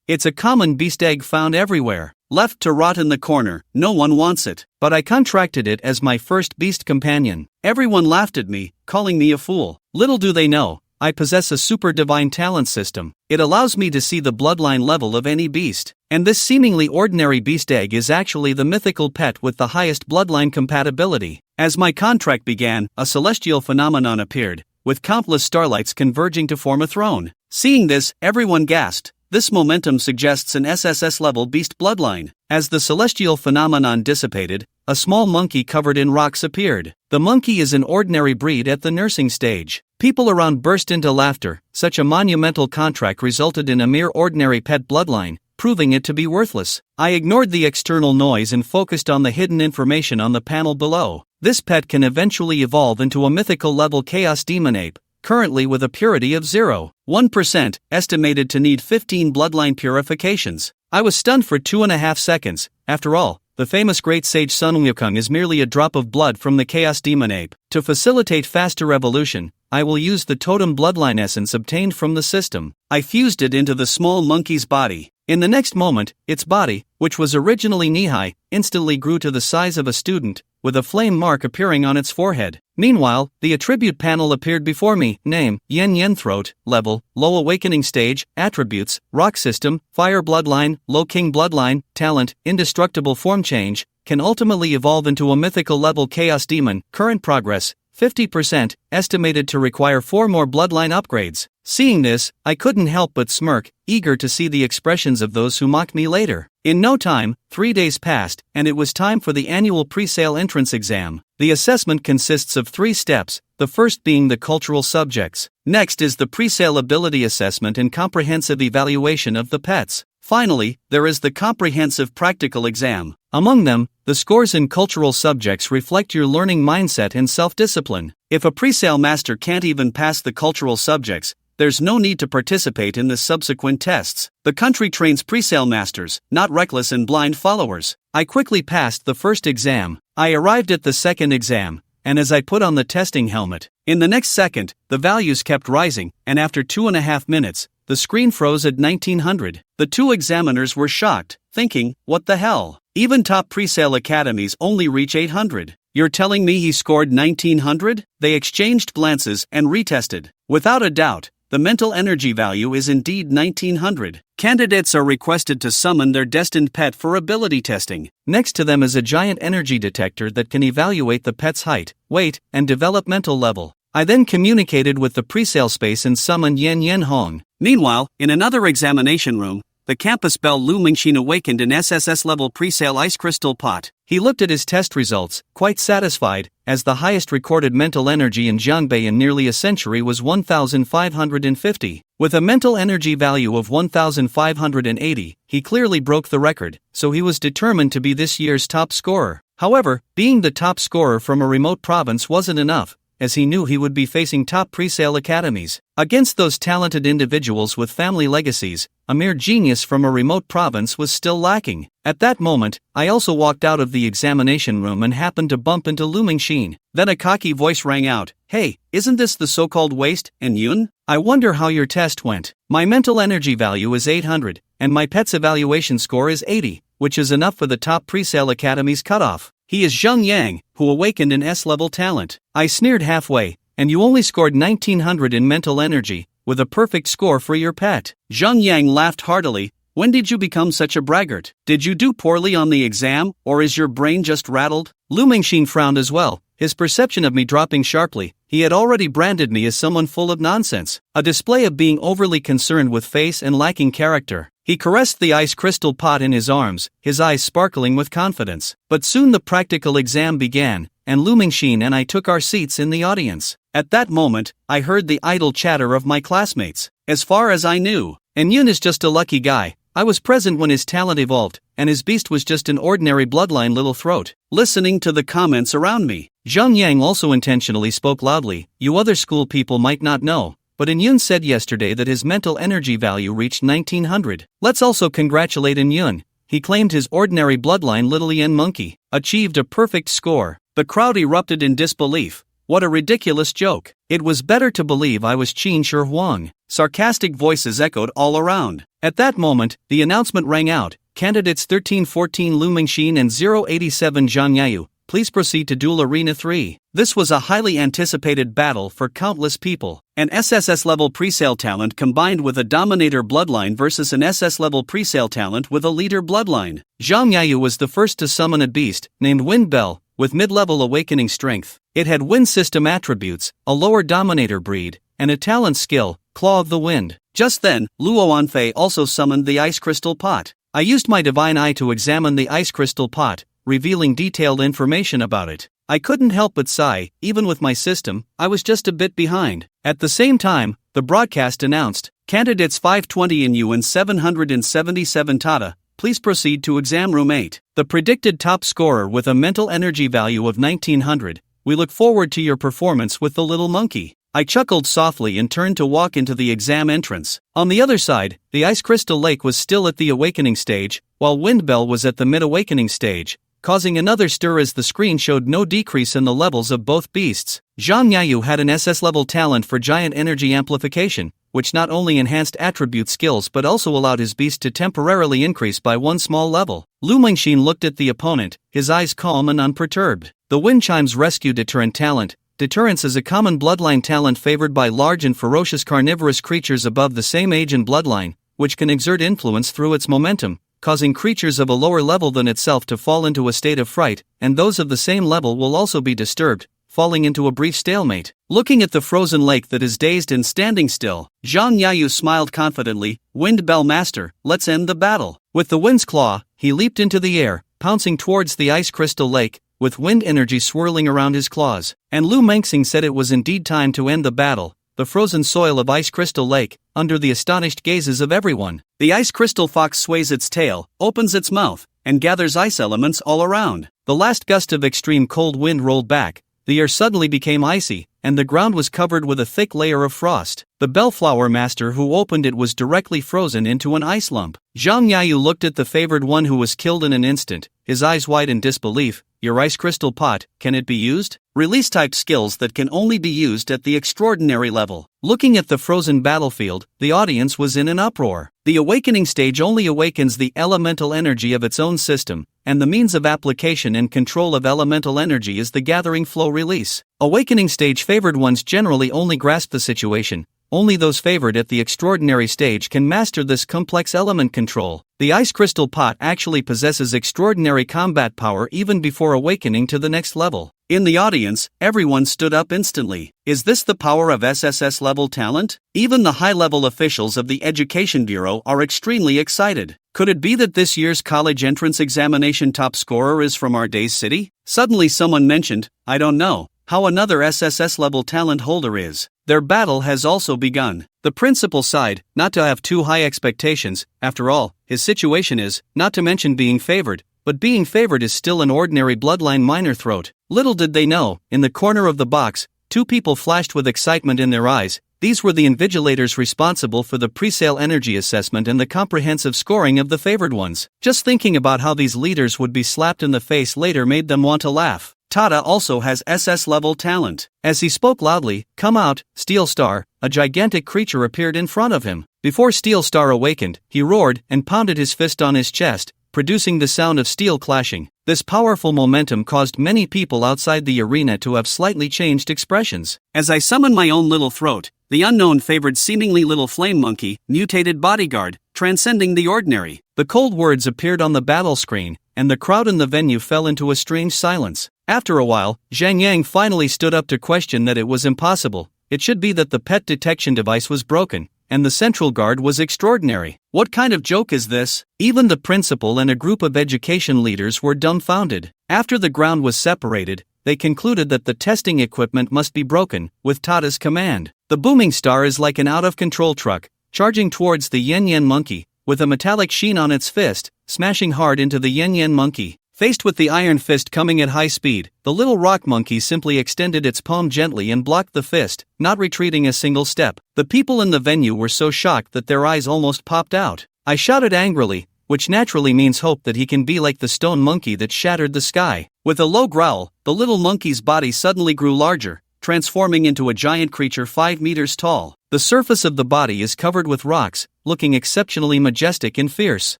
It's a common beast egg found everywhere. Left to rot in the corner, no one wants it. But I contracted it as my first beast companion. Everyone laughed at me, calling me a fool. Little do they know, I possess a super divine talent system. It allows me to see the bloodline level of any beast. And this seemingly ordinary beast egg is actually the mythical pet with the highest bloodline compatibility. As my contract began, a celestial phenomenon appeared, with countless starlights converging to form a throne. Seeing this, everyone gasped. This momentum suggests an Sss's-level beast bloodline. As the celestial phenomenon dissipated, a small monkey covered in rocks appeared. The monkey is an ordinary breed at the nursing stage. People around burst into laughter. Such a monumental contract resulted in a mere ordinary pet bloodline, proving it to be worthless. I ignored the external noise and focused on the hidden information on the panel below. This pet can eventually evolve into a mythical level chaos demon ape, currently with a purity of 0.1%, estimated to need 15 bloodline purifications. I was stunned for 2.5 seconds. After all, the famous great sage Sun Wukong is merely a drop of blood from the chaos demon ape. To facilitate faster evolution, I will use the totem bloodline essence obtained from the system. I fused it into the small monkey's body. In the next moment, its body, which was originally knee-high, instantly grew to the size of a student, with a flame mark appearing on its forehead. Meanwhile, the attribute panel appeared before me. Name, Yen Yen Throat, Level, Low Awakening Stage, Attributes, Rock System, Fire Bloodline, Low King Bloodline, Talent, Indestructible Form Change, can ultimately evolve into a mythical level Chaos Demon. Current progress, 50%, estimated to require 4 more bloodline upgrades. Seeing this, I couldn't help but smirk, eager to see the expressions of those who mocked me later. In no time, 3 days passed, and it was time for the annual pre-sale entrance exam. The assessment consists of 3 steps, the first being the cultural subjects. Next is the pre-sale ability assessment and comprehensive evaluation of the pets. Finally, there is the comprehensive practical exam. Among them, the scores in cultural subjects reflect your learning mindset and self-discipline. If a pre-sale master can't even pass the cultural subjects, there's no need to participate in the subsequent tests. The country trains pre-sale masters, not reckless and blind followers. I quickly passed the first exam. I arrived at the second exam, and as I put on the testing helmet, in the next second, the values kept rising, and after 2.5 minutes, the screen froze at 1900. The 2 examiners were shocked, thinking, what the hell? Even top pre-sale academies only reach 800. You're telling me he scored 1900? They exchanged glances and retested. Without a doubt, the mental energy value is indeed 1900. Candidates are requested to summon their destined pet for ability testing. Next to them is a giant energy detector that can evaluate the pet's height, weight, and developmental level. I then communicated with the pre-sale space and summoned Yen Yen Hong. Meanwhile, in another examination room, the campus belle Lu Mingxin awakened an Sss-level pre-sale ice crystal pot. He looked at his test results, quite satisfied, as the highest recorded mental energy in Jiangbei in nearly a century was 1,550. With a mental energy value of 1,580, he clearly broke the record, so he was determined to be this year's top scorer. However, being the top scorer from a remote province wasn't enough, as he knew he would be facing top pre-sale academies. Against those talented individuals with family legacies, a mere genius from a remote province was still lacking. At that moment, I also walked out of the examination room and happened to bump into Lu Mingxin. Then a cocky voice rang out, "Hey, isn't this the so-called waste, and Yun? I wonder how your test went. My mental energy value is 800, and my pet's evaluation score is 80, which is enough for the top pre-sale academy's cutoff. He is Zheng Yang, who awakened an S-level talent." I sneered halfway, "And you only scored 1900 in mental energy, with a perfect score for your pet." Zheng Yang laughed heartily. "When did you become such a braggart? Did you do poorly on the exam, or is your brain just rattled?" Lu Mingxin frowned as well, his perception of me dropping sharply. He had already branded me as someone full of nonsense, a display of being overly concerned with face and lacking character. He caressed the ice crystal pot in his arms, his eyes sparkling with confidence. But soon the practical exam began, and Lu Mingxin and I took our seats in the audience. At that moment, I heard the idle chatter of my classmates. As far as I knew, and Yun is just a lucky guy. I was present when his talent evolved, and his beast was just an ordinary bloodline little throat. Listening to the comments around me, Zheng Yang also intentionally spoke loudly. "You other school people might not know, but Yun said yesterday that his mental energy value reached 1900. Let's also congratulate Yun. He claimed his ordinary bloodline little Yen monkey achieved a perfect score." The crowd erupted in disbelief. What a ridiculous joke. It was better to believe I was Qin Shi Huang. Sarcastic voices echoed all around. At that moment, the announcement rang out. Candidates 1314 Lu Mingxin and 087 Zhang Yayu, please proceed to Duel Arena 3. This was a highly anticipated battle for countless people. An Ssslevel presale talent combined with a Dominator bloodline versus an Ssslevel presale talent with a Leader bloodline. Zhang Yayu was the first to summon a beast, named Wind Bell, with mid-level awakening strength. It had wind system attributes, a lower Dominator breed, and a talent skill, Claw of the Wind. Just then, Luo Anfei also summoned the Ice Crystal Pot. I used my divine eye to examine the Ice Crystal Pot, revealing detailed information about it. I couldn't help but sigh. Even with my system, I was just a bit behind. At the same time, the broadcast announced, Candidates 520 in and 777 Tata, please proceed to Exam Room 8. The predicted top scorer with a mental energy value of 1900, we look forward to your performance with the little monkey. I chuckled softly and turned to walk into the exam entrance. On the other side, the Ice Crystal Lake was still at the awakening stage, while Windbell was at the mid-awakening stage, causing another stir as the screen showed no decrease in the levels of both beasts. Zhang Yayu had an SS-level talent for giant energy amplification, which not only enhanced attribute skills but also allowed his beast to temporarily increase by one small level. Lu Mingxin looked at the opponent, his eyes calm and unperturbed. The Wind Chime's rescue deterrent talent. Deterrence is a common bloodline talent favored by large and ferocious carnivorous creatures above the same age and bloodline, which can exert influence through its momentum, causing creatures of a lower level than itself to fall into a state of fright, and those of the same level will also be disturbed, falling into a brief stalemate. Looking at the frozen lake that is dazed and standing still, Zhang Yayu smiled confidently. Wind Bell Master, let's end the battle. With the Wind's Claw, he leaped into the air, pouncing towards the Ice Crystal Lake, with wind energy swirling around his claws. And Lu Mengxing said it was indeed time to end the battle. The frozen soil of Ice Crystal Lake, under the astonished gazes of everyone. The Ice Crystal Fox sways its tail, opens its mouth, and gathers ice elements all around. The last gust of extreme cold wind rolled back, the air suddenly became icy, and the ground was covered with a thick layer of frost. The Bellflower Master who opened it was directly frozen into an ice lump. Zhang Yayu looked at the favored one who was killed in an instant, his eyes wide in disbelief. Your Ice Crystal Pot, can it be used? Release typed skills that can only be used at the extraordinary level. Looking at the frozen battlefield, the audience was in an uproar. The awakening stage only awakens the elemental energy of its own system, and the means of application and control of elemental energy is the gathering flow release. Awakening stage favored ones generally only grasp the situation. Only those favored at the extraordinary stage can master this complex element control. The Ice Crystal Pot actually possesses extraordinary combat power even before awakening to the next level. In the audience, everyone stood up instantly. Is this the power of SSS level talent? Even the high-level officials of the Education Bureau are extremely excited. Could it be that this year's college entrance examination top scorer is from our day's city? Suddenly someone mentioned, I don't know, how another SSS level talent holder is. Their battle has also begun. The principal sighed, not to have too high expectations. After all, his situation is, not to mention being favored, but being favored is still an ordinary bloodline minor throat. Little did they know, in the corner of the box, two people flashed with excitement in their eyes. These were the invigilators responsible for the presale energy assessment and the comprehensive scoring of the favored ones. Just thinking about how these leaders would be slapped in the face later made them want to laugh. Tata also has SS-level talent. As he spoke loudly, come out, Steel Star, a gigantic creature appeared in front of him. Before Steel Star awakened, he roared and pounded his fist on his chest, producing the sound of steel clashing. This powerful momentum caused many people outside the arena to have slightly changed expressions. As I summoned my own little throat, the unknown favored seemingly little flame monkey, mutated bodyguard, transcending the ordinary. The cold words appeared on the battle screen, and the crowd in the venue fell into a strange silence. After a while, Zhang Yang finally stood up to question that it was impossible. It should be that the pet detection device was broken, and the central guard was extraordinary. What kind of joke is this? Even the principal and a group of education leaders were dumbfounded. After the ground was separated, they concluded that the testing equipment must be broken, with Tata's command. The booming star is like an out-of-control truck, charging towards the Yen monkey, with a metallic sheen on its fist, smashing hard into the Yen monkey. Faced with the iron fist coming at high speed, the little rock monkey simply extended its palm gently and blocked the fist, not retreating a single step. The people in the venue were so shocked that their eyes almost popped out. I shouted angrily, which naturally means hope that he can be like the stone monkey that shattered the sky. With a low growl, the little monkey's body suddenly grew larger, transforming into a giant creature 5 meters tall. The surface of the body is covered with rocks, looking exceptionally majestic and fierce.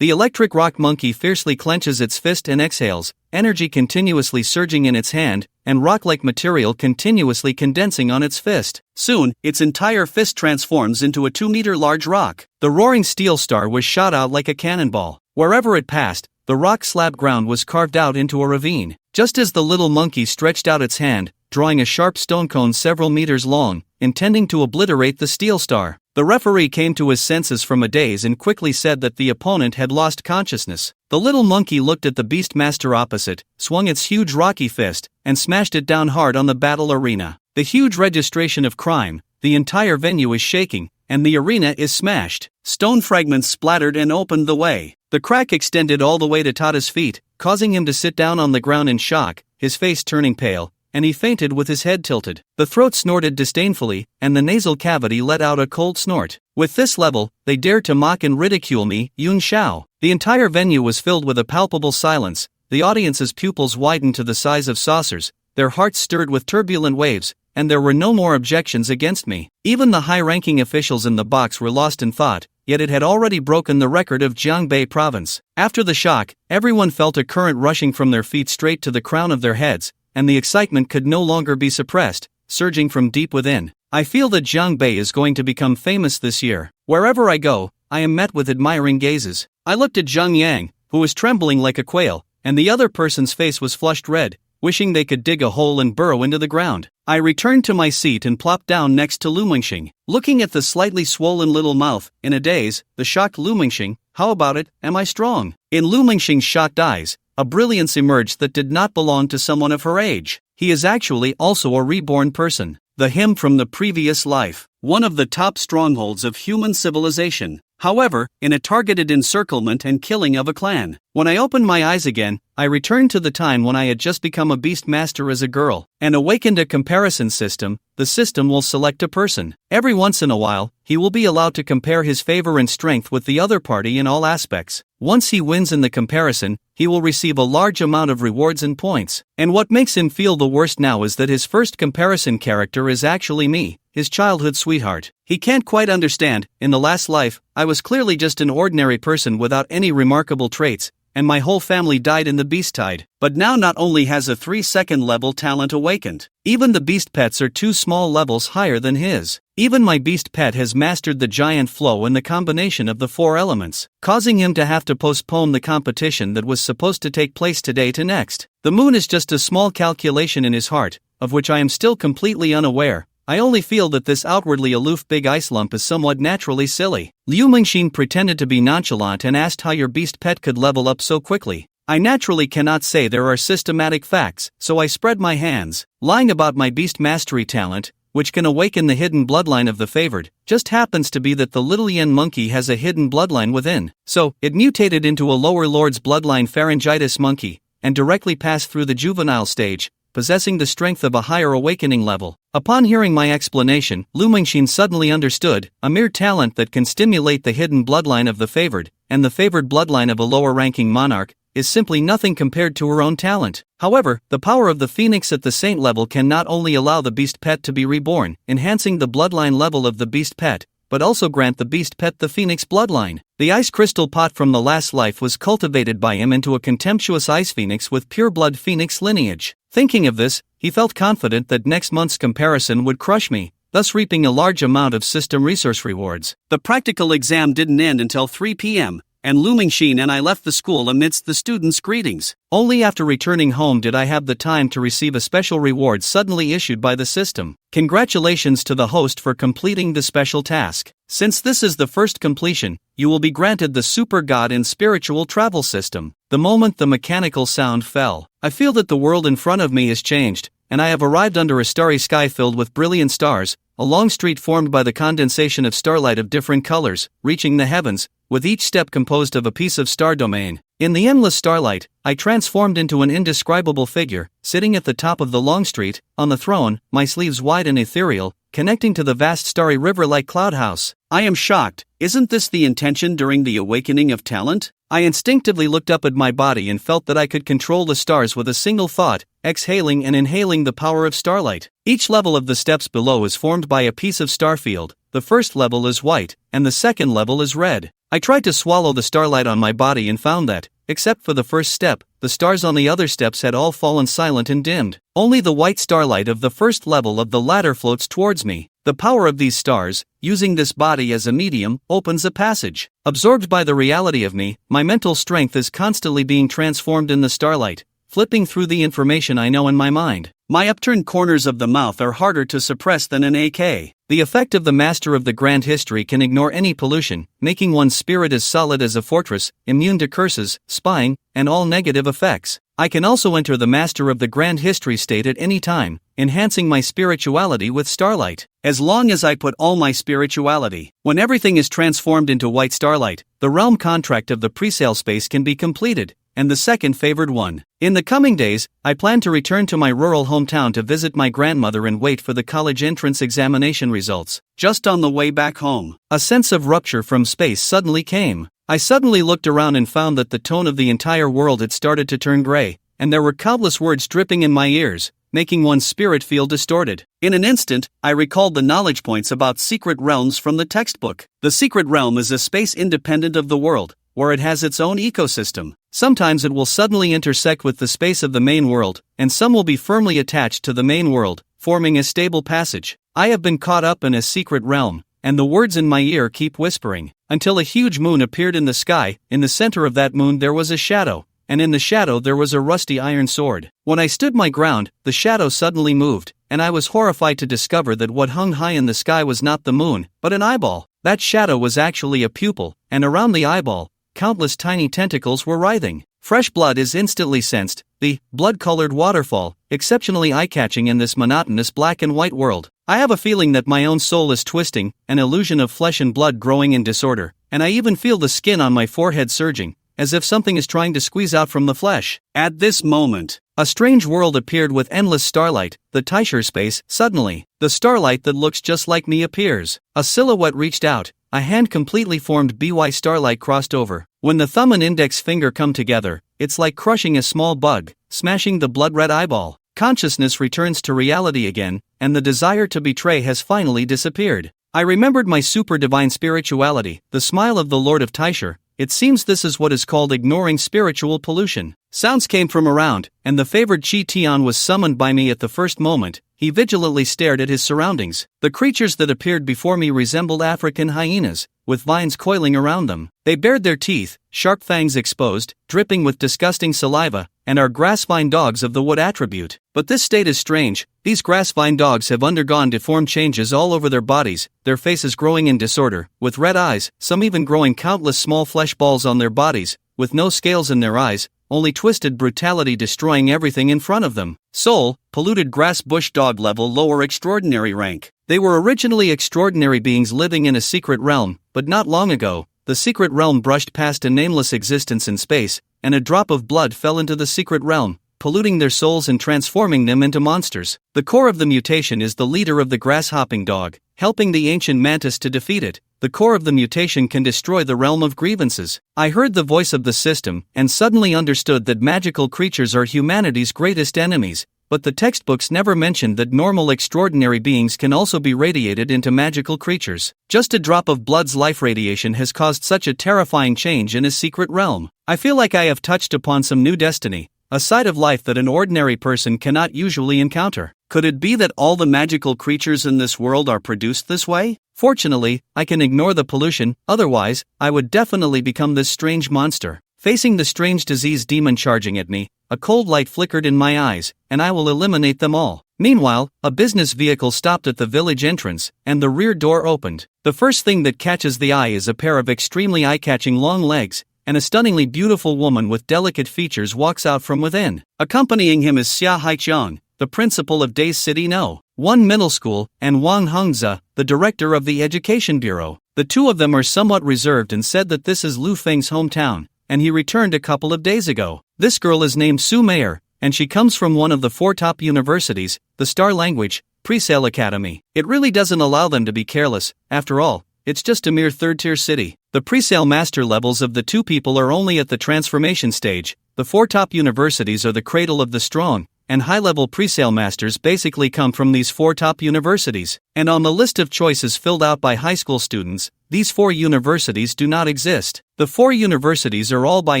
The electric rock monkey fiercely clenches its fist and exhales, energy continuously surging in its hand, and rock-like material continuously condensing on its fist. Soon, its entire fist transforms into a 2-meter-large rock. The roaring steel star was shot out like a cannonball. Wherever it passed, the rock slab ground was carved out into a ravine. Just as the little monkey stretched out its hand, drawing a sharp stone cone several meters long, intending to obliterate the steel star, the referee came to his senses from a daze and quickly said that the opponent had lost consciousness. The little monkey looked at the Beastmaster opposite, swung its huge rocky fist, and smashed it down hard on the battle arena. The huge registration of crime, the entire venue is shaking, and the arena is smashed. Stone fragments splattered and opened the way. The crack extended all the way to Tada's feet, causing him to sit down on the ground in shock, his face turning pale, and he fainted with his head tilted. The throat snorted disdainfully, and the nasal cavity let out a cold snort. With this level, they dared to mock and ridicule me, Yun Xiao. The entire venue was filled with a palpable silence. The audience's pupils widened to the size of saucers, their hearts stirred with turbulent waves, and there were no more objections against me. Even the high-ranking officials in the box were lost in thought, yet it had already broken the record of Jiangbei province. After the shock, everyone felt a current rushing from their feet straight to the crown of their heads, and the excitement could no longer be suppressed, surging from deep within. I feel that Jiangbei is going to become famous this year. Wherever I go, I am met with admiring gazes. I looked at Zhang Yang, who was trembling like a quail, and the other person's face was flushed red, wishing they could dig a hole and burrow into the ground. I returned to my seat and plopped down next to Lu Mengxing. Looking at the slightly swollen little mouth, in a daze, the shocked Lu Mengxing, "How about it, am I strong?" In Lu Mengxing's shocked eyes, a brilliance emerged that did not belong to someone of her age. He is actually also a reborn person. The him from the previous life, one of the top strongholds of human civilization. However, in a targeted encirclement and killing of a clan. When I opened my eyes again, I returned to the time when I had just become a beast master as a girl, and awakened a comparison system. The system will select a person. Every once in a while, he will be allowed to compare his favor and strength with the other party in all aspects. Once he wins in the comparison, he will receive a large amount of rewards and points. And what makes him feel the worst now is that his first comparison character is actually me, his childhood sweetheart. He can't quite understand. In the last life, I was clearly just an ordinary person without any remarkable traits, and my whole family died in the beast tide. But now not only has a 3-second level talent awakened, even the beast pets are 2 small levels higher than his. Even my beast pet has mastered the giant flow and the combination of the 4 elements, causing him to have to postpone the competition that was supposed to take place today to next. The moon is just a small calculation in his heart, of which I am still completely unaware. I only feel that this outwardly aloof big ice lump is somewhat naturally silly. Liu Mengxin pretended to be nonchalant and asked how your beast pet could level up so quickly. I naturally cannot say there are systematic facts, so I spread my hands. Lying about my beast mastery talent, which can awaken the hidden bloodline of the favored, just happens to be that the little yen monkey has a hidden bloodline within. So, it mutated into a lower lord's bloodline pharyngitis monkey, and directly passed through the juvenile stage, possessing the strength of a higher awakening level. Upon hearing my explanation, Lu Mengxin suddenly understood, a mere talent that can stimulate the hidden bloodline of the favored, and the favored bloodline of a lower-ranking monarch, is simply nothing compared to her own talent. However, the power of the phoenix at the saint level can not only allow the beast pet to be reborn, enhancing the bloodline level of the beast pet, but also grant the beast pet the phoenix bloodline. The ice crystal pot from the last life was cultivated by him into a contemptuous ice phoenix with pure blood phoenix lineage. Thinking of this, he felt confident that next month's comparison would crush me, thus reaping a large amount of system resource rewards. The practical exam didn't end until 3 p.m., and Lu Mengxin and I left the school amidst the students' greetings. Only after returning home did I have the time to receive a special reward suddenly issued by the system. Congratulations to the host for completing the special task. Since this is the first completion, you will be granted the Super God in Spiritual Travel System. The moment the mechanical sound fell, I feel that the world in front of me is changed, and I have arrived under a starry sky filled with brilliant stars, a long street formed by the condensation of starlight of different colors, reaching the heavens, with each step composed of a piece of star domain. In the endless starlight, I transformed into an indescribable figure, sitting at the top of the long street, on the throne, my sleeves wide and ethereal, connecting to the vast starry river like cloud house. I am shocked. Isn't this the intention during the awakening of talent? I instinctively looked up at my body and felt that I could control the stars with a single thought, exhaling and inhaling the power of starlight. Each level of the steps below is formed by a piece of starfield. The first level is white, and the second level is red. I tried to swallow the starlight on my body and found that, except for the first step, the stars on the other steps had all fallen silent and dimmed. Only the white starlight of the first level of the ladder floats towards me. The power of these stars, using this body as a medium, opens a passage. Absorbed by the reality of me, my mental strength is constantly being transformed in the starlight, flipping through the information I know in my mind. My upturned corners of the mouth are harder to suppress than an AK. The effect of the master of the grand history can ignore any pollution, making one's spirit as solid as a fortress, immune to curses, spying, and all negative effects. I can also enter the master of the grand history state at any time, enhancing my spirituality with starlight. As long as I put all my spirituality, when everything is transformed into white starlight, the realm contract of the presale space can be completed, and the second favored one. In the coming days, I plan to return to my rural hometown to visit my grandmother and wait for the college entrance examination results. Just on the way back home, a sense of rupture from space suddenly came. I suddenly looked around and found that the tone of the entire world had started to turn gray, and there were countless words dripping in my ears, making one's spirit feel distorted. In an instant, I recalled the knowledge points about secret realms from the textbook. The secret realm is a space independent of the world, where it has its own ecosystem. Sometimes it will suddenly intersect with the space of the main world, and some will be firmly attached to the main world, forming a stable passage. I have been caught up in a secret realm, and the words in my ear keep whispering, until a huge moon appeared in the sky. In the center of that moon there was a shadow, and in the shadow there was a rusty iron sword. When I stood my ground, the shadow suddenly moved, and I was horrified to discover that what hung high in the sky was not the moon, but an eyeball. That shadow was actually a pupil, and around the eyeball, countless tiny tentacles were writhing. Fresh blood is instantly sensed, the blood-colored waterfall, exceptionally eye-catching in this monotonous black and white world. I have a feeling that my own soul is twisting, an illusion of flesh and blood growing in disorder, and I even feel the skin on my forehead surging, as if something is trying to squeeze out from the flesh. At this moment, a strange world appeared with endless starlight, the Taisher space. Suddenly, the starlight that looks just like me appears. A silhouette reached out, a hand completely formed by starlight crossed over. When the thumb and index finger come together, it's like crushing a small bug, smashing the blood-red eyeball. Consciousness returns to reality again, and the desire to betray has finally disappeared. I remembered my super divine spirituality, the smile of the Lord of Taisher. It seems this is what is called ignoring spiritual pollution. Sounds came from around, and the favored Chi Tian was summoned by me at the first moment. He vigilantly stared at his surroundings. The creatures that appeared before me resembled African hyenas, with vines coiling around them. They bared their teeth, sharp fangs exposed, dripping with disgusting saliva, and are grassvine dogs of the wood attribute. But this state is strange. These grassvine dogs have undergone deformed changes all over their bodies, their faces growing in disorder, with red eyes, some even growing countless small flesh balls on their bodies, with no scales in their eyes, only twisted brutality destroying everything in front of them. Soul, polluted grass bush dog level lower extraordinary rank. They were originally extraordinary beings living in a secret realm, but not long ago, the secret realm brushed past a nameless existence in space, and a drop of blood fell into the secret realm, polluting their souls and transforming them into monsters. The core of the mutation is the leader of the grass-hopping dog, helping the ancient mantis to defeat it. The core of the mutation can destroy the realm of grievances. I heard the voice of the system, and suddenly understood that magical creatures are humanity's greatest enemies, but the textbooks never mentioned that normal extraordinary beings can also be radiated into magical creatures. Just a drop of blood's life radiation has caused such a terrifying change in a secret realm. I feel like I have touched upon some new destiny, a side of life that an ordinary person cannot usually encounter. Could it be that all the magical creatures in this world are produced this way? Fortunately, I can ignore the pollution, otherwise, I would definitely become this strange monster. Facing the strange disease demon charging at me, a cold light flickered in my eyes, and I will eliminate them all. Meanwhile, a business vehicle stopped at the village entrance, and the rear door opened. The first thing that catches the eye is a pair of extremely eye-catching long legs, and a stunningly beautiful woman with delicate features walks out from within. Accompanying him is Xia Haichang, the principal of Days City No. 1 Middle School, and Wang Hengze, the director of the Education Bureau. The two of them are somewhat reserved and said that this is Lu Feng's hometown, and he returned a couple of days ago. This girl is named Sue Mayer, and she comes from one of the 4 top universities, the Star Language Presale Academy. It really doesn't allow them to be careless, after all, it's just a mere third-tier city. The presale master levels of the 2 people are only at the transformation stage. The 4 top universities are the cradle of the strong, and high-level presale masters basically come from these 4 top universities. And on the list of choices filled out by high school students, these 4 universities do not exist. The 4 universities are all by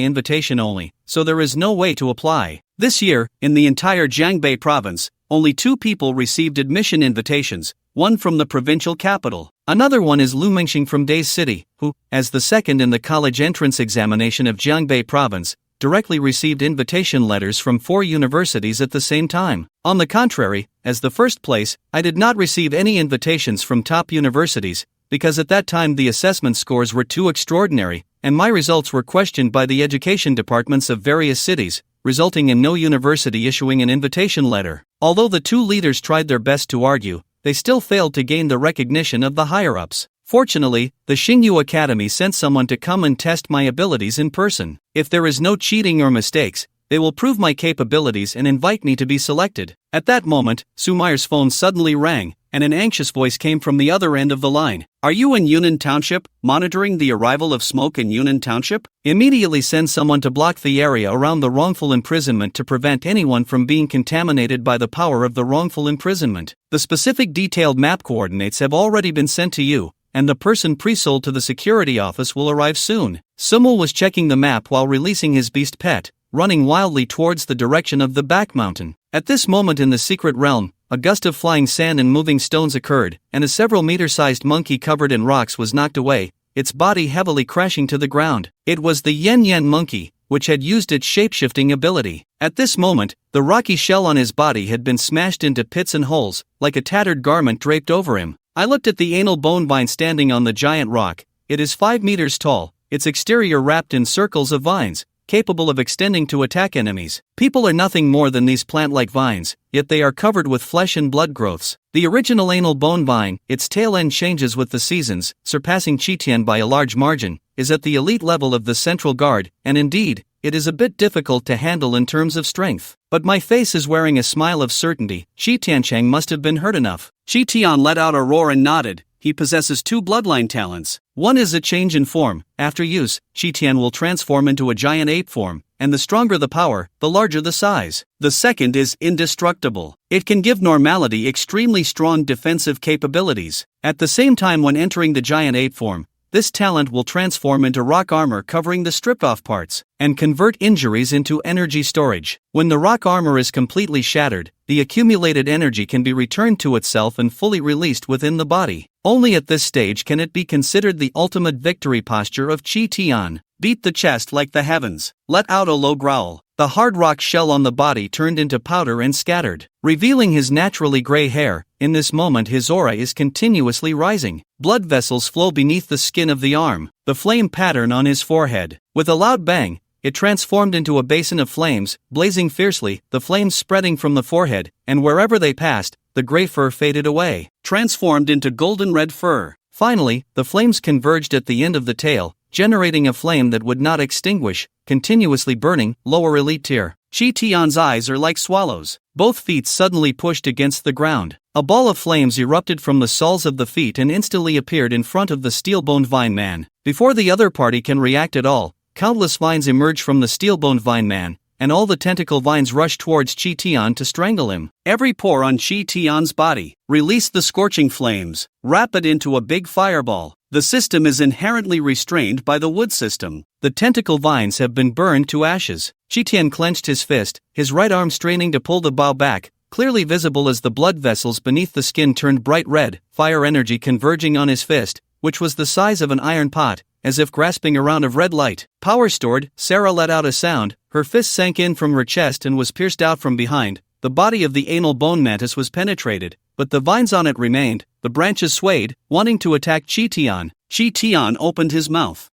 invitation only, so there is no way to apply. This year, in the entire Jiangbei province, only 2 people received admission invitations, one from the provincial capital. Another one is Lu Mingxing from Days City, who, as the second in the college entrance examination of Jiangbei province, directly received invitation letters from 4 universities at the same time. On the contrary, as the first place, I did not receive any invitations from top universities, because at that time the assessment scores were too extraordinary, and my results were questioned by the education departments of various cities, resulting in no university issuing an invitation letter. Although the 2 leaders tried their best to argue, they still failed to gain the recognition of the higher-ups. Fortunately, the Xingyu Academy sent someone to come and test my abilities in person. If there is no cheating or mistakes, they will prove my capabilities and invite me to be selected. At that moment, Sumayer's phone suddenly rang, and an anxious voice came from the other end of the line. "Are you in Yunnan Township, monitoring the arrival of smoke in Yunnan Township? Immediately send someone to block the area around the wrongful imprisonment to prevent anyone from being contaminated by the power of the wrongful imprisonment. The specific detailed map coordinates have already been sent to you, and the person pre-sold to the security office will arrive soon." Sumul was checking the map while releasing his beast pet, running wildly towards the direction of the back mountain. At this moment in the secret realm, a gust of flying sand and moving stones occurred, and a several meter-sized monkey covered in rocks was knocked away, its body heavily crashing to the ground. It was the Yen Yen monkey, which had used its shape-shifting ability. At this moment, the rocky shell on his body had been smashed into pits and holes, like a tattered garment draped over him. I looked at the anal bone vine standing on the giant rock. It is 5 meters tall, its exterior wrapped in circles of vines, capable of extending to attack enemies. People are nothing more than these plant-like vines, yet they are covered with flesh and blood growths. The original anal bone vine, its tail end changes with the seasons, surpassing Qitian by a large margin, is at the elite level of the central guard, and indeed, it is a bit difficult to handle in terms of strength. But my face is wearing a smile of certainty. Qi Tiancheng must have been hurt enough. Qi Tian let out a roar and nodded. He possesses 2 bloodline talents. One is a change in form. After use, Qi Tian will transform into a giant ape form, and the stronger the power, the larger the size. The second is indestructible. It can give normality extremely strong defensive capabilities. At the same time, when entering the giant ape form, this talent will transform into rock armor covering the stripped-off parts, and convert injuries into energy storage. When the rock armor is completely shattered, the accumulated energy can be returned to itself and fully released within the body. Only at this stage can it be considered the ultimate victory posture of Qi Tian. Beat the chest like the heavens. Let out a low growl. The hard rock shell on the body turned into powder and scattered, revealing his naturally gray hair. In this moment his aura is continuously rising. Blood vessels flow beneath the skin of the arm, the flame pattern on his forehead. With a loud bang, it transformed into a basin of flames, blazing fiercely, the flames spreading from the forehead, and wherever they passed, the gray fur faded away, transformed into golden red fur. Finally, the flames converged at the end of the tail, generating a flame that would not extinguish, continuously burning. Lower elite tier. Qi Tian's eyes are like swallows. Both feet suddenly pushed against the ground. A ball of flames erupted from the soles of the feet and instantly appeared in front of the steel-boned vine man. Before the other party can react at all, countless vines emerge from the steel-boned vine man, and all the tentacle vines rush towards Qi Tian to strangle him. Every pore on Qi Tian's body. Release the scorching flames. Wrap it into a big fireball. The system is inherently restrained by the wood system. The tentacle vines have been burned to ashes. Qi Tian clenched his fist, his right arm straining to pull the bow back, clearly visible as the blood vessels beneath the skin turned bright red, fire energy converging on his fist, which was the size of an iron pot, as if grasping a round of red light. Power stored. Sarah let out a sound, her fist sank in from her chest and was pierced out from behind. The body of the anal bone mantis was penetrated, but the vines on it remained. The branches swayed, wanting to attack Qi Tian. Qi Tian opened his mouth.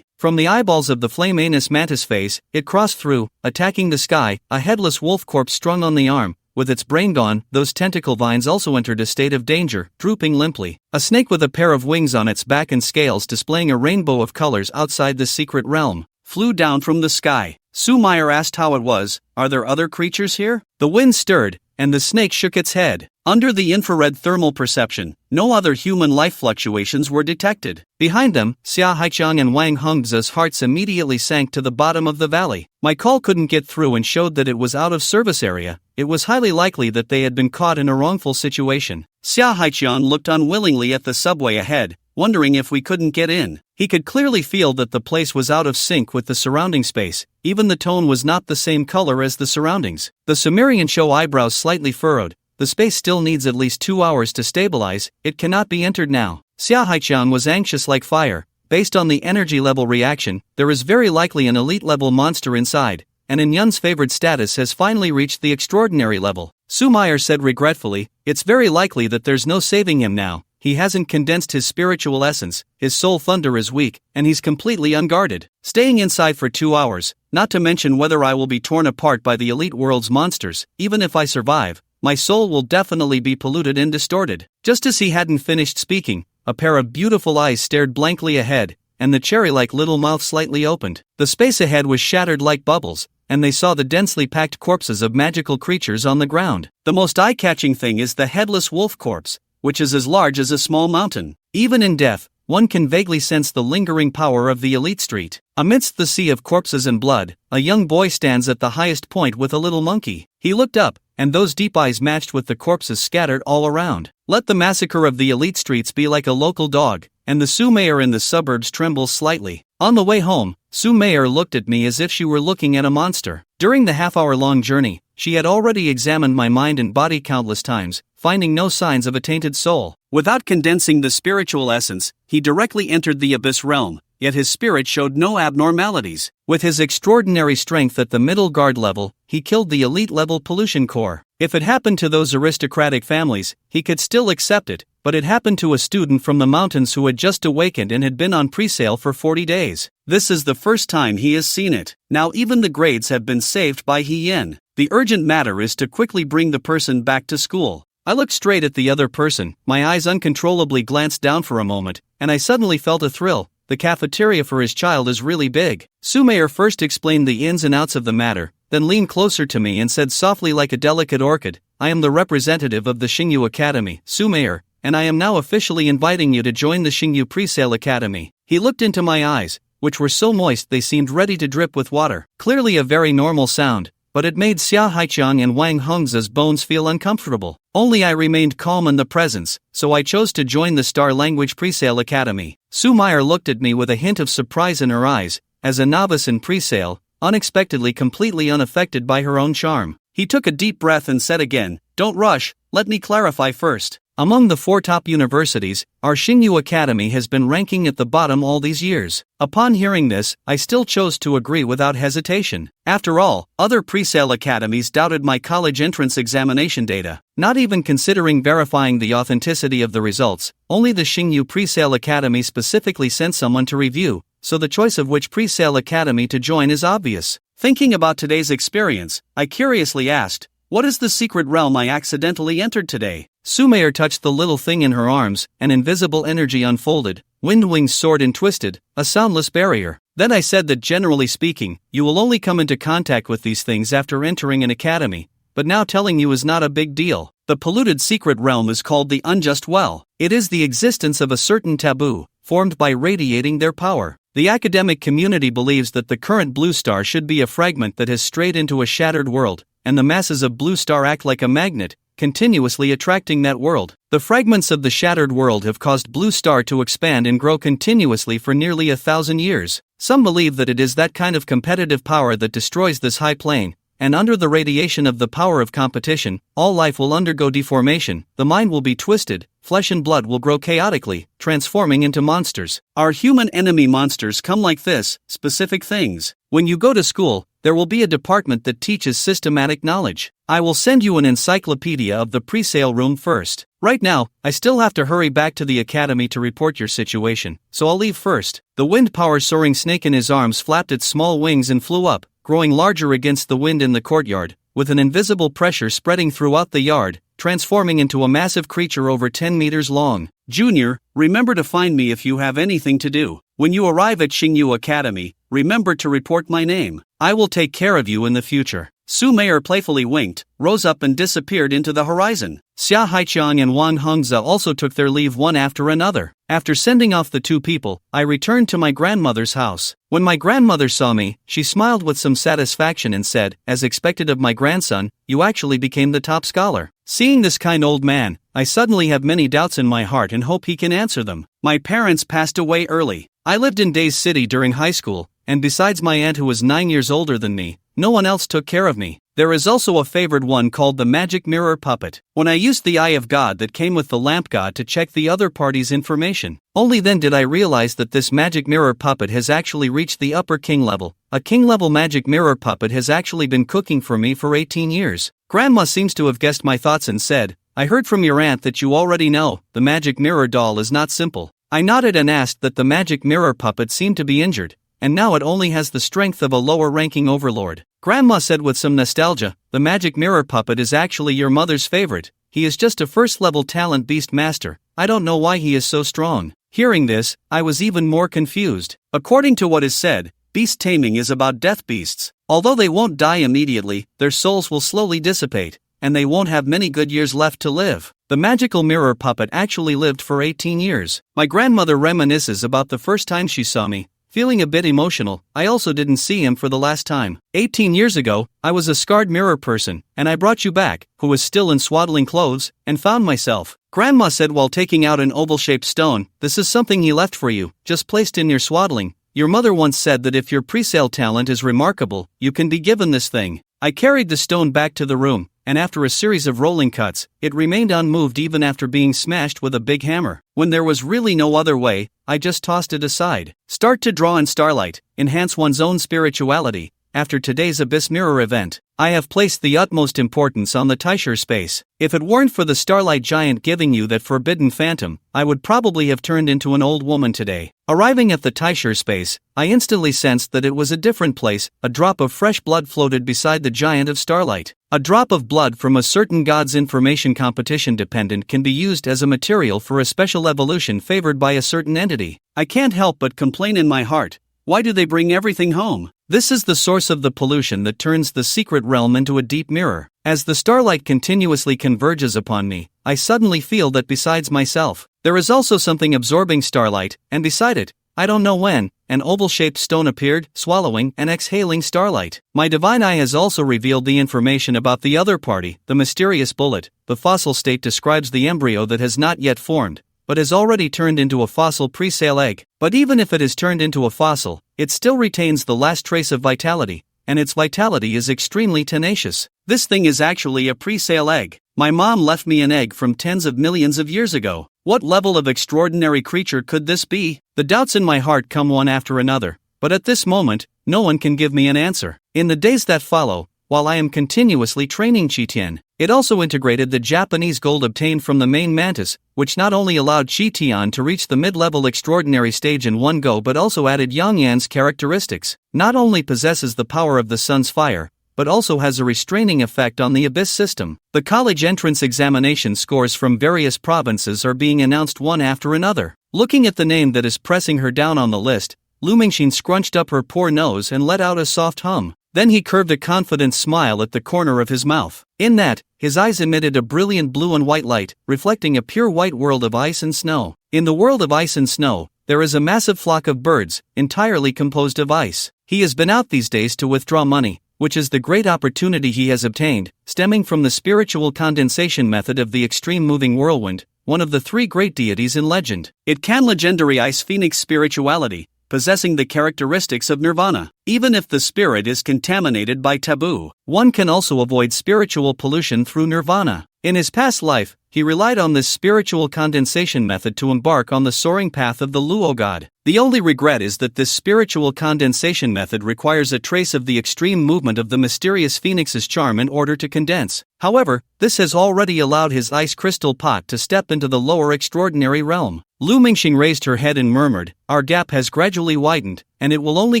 From the eyeballs of the flame anus mantis face, it crossed through, attacking the sky, a headless wolf corpse strung on the arm. With its brain gone, those tentacle vines also entered a state of danger, drooping limply. A snake with a pair of wings on its back and scales displaying a rainbow of colors outside the secret realm. flew down from the sky. Sumair asked how it was. Are there other creatures here? The wind stirred, and the snake shook its head. Under the infrared thermal perception, no other human life fluctuations were detected. Behind them, Xia Haiqiang and Wang Hengze's hearts immediately sank to the bottom of the valley. My call couldn't get through and showed that it was out of service area. It was highly likely that they had been caught in a wrongful situation. Xia Haiqiang looked unwillingly at the subway ahead, wondering if we couldn't get in. He could clearly feel that the place was out of sync with the surrounding space. Even the tone was not the same color as the surroundings. The Sumerian show eyebrows slightly furrowed. The space still needs at least 2 hours to stabilize. It cannot be entered now. Xia Haiqiang was anxious like fire. Based on the energy level reaction, there is very likely an elite level monster inside, and In Yun's favored status has finally reached the extraordinary level. Sumair said regretfully, it's very likely that there's no saving him now. He hasn't condensed his spiritual essence, his soul thunder is weak, and he's completely unguarded. Staying inside for 2 hours, not to mention whether I will be torn apart by the elite world's monsters, even if I survive, my soul will definitely be polluted and distorted. Just as he hadn't finished speaking, a pair of beautiful eyes stared blankly ahead, and the cherry-like little mouth slightly opened. The space ahead was shattered like bubbles, and they saw the densely packed corpses of magical creatures on the ground. The most eye-catching thing is the headless wolf corpse, which is as large as a small mountain. Even in death, one can vaguely sense the lingering power of the elite street. Amidst the sea of corpses and blood, a young boy stands at the highest point with a little monkey. He looked up, and those deep eyes matched with the corpses scattered all around. Let the massacre of the elite streets be like a local dog, and the Sumair in the suburbs trembles slightly. On the way home, Sumair looked at me as if she were looking at a monster. During the half-hour-long journey, she had already examined my mind and body countless times, finding no signs of a tainted soul. Without condensing the spiritual essence, he directly entered the abyss realm, yet his spirit showed no abnormalities. With his extraordinary strength at the middle guard level, he killed the elite-level pollution core. If it happened to those aristocratic families, he could still accept it, but it happened to a student from the mountains who had just awakened and had been on pre-sale for 40 days. This is the first time he has seen it. Now even the grades have been saved by He Yen. The urgent matter is to quickly bring the person back to school. I looked straight at the other person, my eyes uncontrollably glanced down for a moment, and I suddenly felt a thrill. The cafeteria for his child is really big. Sumair first explained the ins and outs of the matter, then leaned closer to me and said softly like a delicate orchid, I am the representative of the Xingyu Academy, Sumair, and I am now officially inviting you to join the Xingyu Presale Academy. He looked into my eyes, which were so moist they seemed ready to drip with water. Clearly a very normal sound, but it made Xia Haiqiang and Wang Hengze's bones feel uncomfortable. Only I remained calm in the presence, so I chose to join the Star Language Presale Academy. Sumair looked at me with a hint of surprise in her eyes, as a novice in presale, unexpectedly completely unaffected by her own charm. He took a deep breath and said again, don't rush, let me clarify first. Among the 4 top universities, our Xingyu Academy has been ranking at the bottom all these years. Upon hearing this, I still chose to agree without hesitation. After all, other presale academies doubted my college entrance examination data, not even considering verifying the authenticity of the results. Only the Xingyu Presale Academy specifically sent someone to review, so the choice of which presale academy to join is obvious. Thinking about today's experience, I curiously asked, what is the secret realm I accidentally entered today? Sumair touched the little thing in her arms, an invisible energy unfolded, wind wings soared and twisted, a soundless barrier. Then I said that generally speaking, you will only come into contact with these things after entering an academy, but now telling you is not a big deal. The polluted secret realm is called the Unjust Well. It is the existence of a certain taboo, formed by radiating their power. The academic community believes that the current blue star should be a fragment that has strayed into a shattered world, and the masses of blue star act like a magnet, continuously attracting that world. The fragments of the shattered world have caused blue star to expand and grow continuously for nearly 1,000 years. Some believe that it is that kind of competitive power that destroys this high plane, and under the radiation of the power of competition, all life will undergo deformation, the mind will be twisted, flesh and blood will grow chaotically, transforming into monsters. Our human enemy monsters come like this, specific things. When you go to school, there will be a department that teaches systematic knowledge. I will send you an encyclopedia of the presale room first. Right now, I still have to hurry back to the academy to report your situation, so I'll leave first. The wind-power soaring snake in his arms flapped its small wings and flew up, growing larger against the wind in the courtyard, with an invisible pressure spreading throughout the yard, transforming into a massive creature over 10 meters long. Junior, remember to find me if you have anything to do. When you arrive at Xingyu Academy, remember to report my name. I will take care of you in the future. Su Meier playfully winked, rose up and disappeared into the horizon. Xia Haiqiang and Wang Hengze also took their leave one after another. After sending off the two people, I returned to my grandmother's house. When my grandmother saw me, she smiled with some satisfaction and said, as expected of my grandson, you actually became the top scholar. Seeing this kind old man, I suddenly have many doubts in my heart and hope he can answer them. My parents passed away early. I lived in Days City during high school, and besides my aunt who was 9 years older than me, no one else took care of me. There is also a favored one called the Magic Mirror Puppet. When I used the Eye of God that came with the Lamp God to check the other party's information, only then did I realize that this Magic Mirror Puppet has actually reached the upper king level. A king level Magic Mirror Puppet has actually been cooking for me for 18 years. Grandma seems to have guessed my thoughts and said, I heard from your aunt that you already know, the Magic Mirror doll is not simple. I nodded and asked that the Magic Mirror Puppet seemed to be injured, and now it only has the strength of a lower-ranking overlord. Grandma said with some nostalgia, the Magic Mirror Puppet is actually your mother's favorite. He is just a first-level talent beast master. I don't know why he is so strong. Hearing this, I was even more confused. According to what is said, beast taming is about death beasts. Although they won't die immediately, their souls will slowly dissipate, and they won't have many good years left to live. The magical mirror puppet actually lived for 18 years. My grandmother reminisces about the first time she saw me. Feeling a bit emotional, I also didn't see him for the last time. 18 years ago, I was a scarred mirror person, and I brought you back, who was still in swaddling clothes, and found myself. Grandma said while taking out an oval-shaped stone, this is something he left for you, just placed in your swaddling. Your mother once said that if your presale talent is remarkable, you can be given this thing. I carried the stone back to the room, and after a series of rolling cuts, it remained unmoved even after being smashed with a big hammer. When there was really no other way, I just tossed it aside. Start to draw in starlight, enhance one's own spirituality. After today's Abyss Mirror event, I have placed the utmost importance on the Taisher space. If it weren't for the Starlight Giant giving you that forbidden phantom, I would probably have turned into an old woman today. Arriving at the Taisher space, I instantly sensed that it was a different place. A drop of fresh blood floated beside the Giant of Starlight. A drop of blood from a certain god's information competition dependent can be used as a material for a special evolution favored by a certain entity. I can't help but complain in my heart. Why do they bring everything home? This is the source of the pollution that turns the secret realm into a deep mirror. As the starlight continuously converges upon me, I suddenly feel that besides myself, there is also something absorbing starlight, and beside it, I don't know when, an oval-shaped stone appeared, swallowing and exhaling starlight. My divine eye has also revealed the information about the other party, the mysterious bullet. The fossil state describes the embryo that has not yet formed, but has already turned into a fossil presale egg. But even if it is turned into a fossil, it still retains the last trace of vitality, and its vitality is extremely tenacious. This thing is actually a presale egg. My mom left me an egg from tens of millions of years ago. What level of extraordinary creature could this be? The doubts in my heart come one after another, but at this moment, no one can give me an answer. In the days that follow, while I am continuously training Qitian, it also integrated the Japanese gold obtained from the main mantis, which not only allowed Qitian to reach the mid-level extraordinary stage in one go but also added Yangyan's characteristics. Not only possesses the power of the sun's fire, but also has a restraining effect on the Abyss system. The college entrance examination scores from various provinces are being announced one after another. Looking at the name that is pressing her down on the list, Lu Mingxin scrunched up her poor nose and let out a soft hum. Then he curved a confident smile at the corner of his mouth. In that, his eyes emitted a brilliant blue and white light, reflecting a pure white world of ice and snow. In the world of ice and snow, there is a massive flock of birds, entirely composed of ice. He has been out these days to withdraw money, which is the great opportunity he has obtained, stemming from the spiritual condensation method of the extreme moving whirlwind, one of the three great deities in legend. It can legendary ice phoenix spirituality, possessing the characteristics of nirvana. Even if the spirit is contaminated by taboo, one can also avoid spiritual pollution through nirvana. In his past life, he relied on this spiritual condensation method to embark on the soaring path of the Luo god. The only regret is that this spiritual condensation method requires a trace of the extreme movement of the mysterious phoenix's charm in order to condense. However, this has already allowed his ice crystal pot to step into the lower extraordinary realm. Lu Mingxing raised her head and murmured, "Our gap has gradually widened, and it will only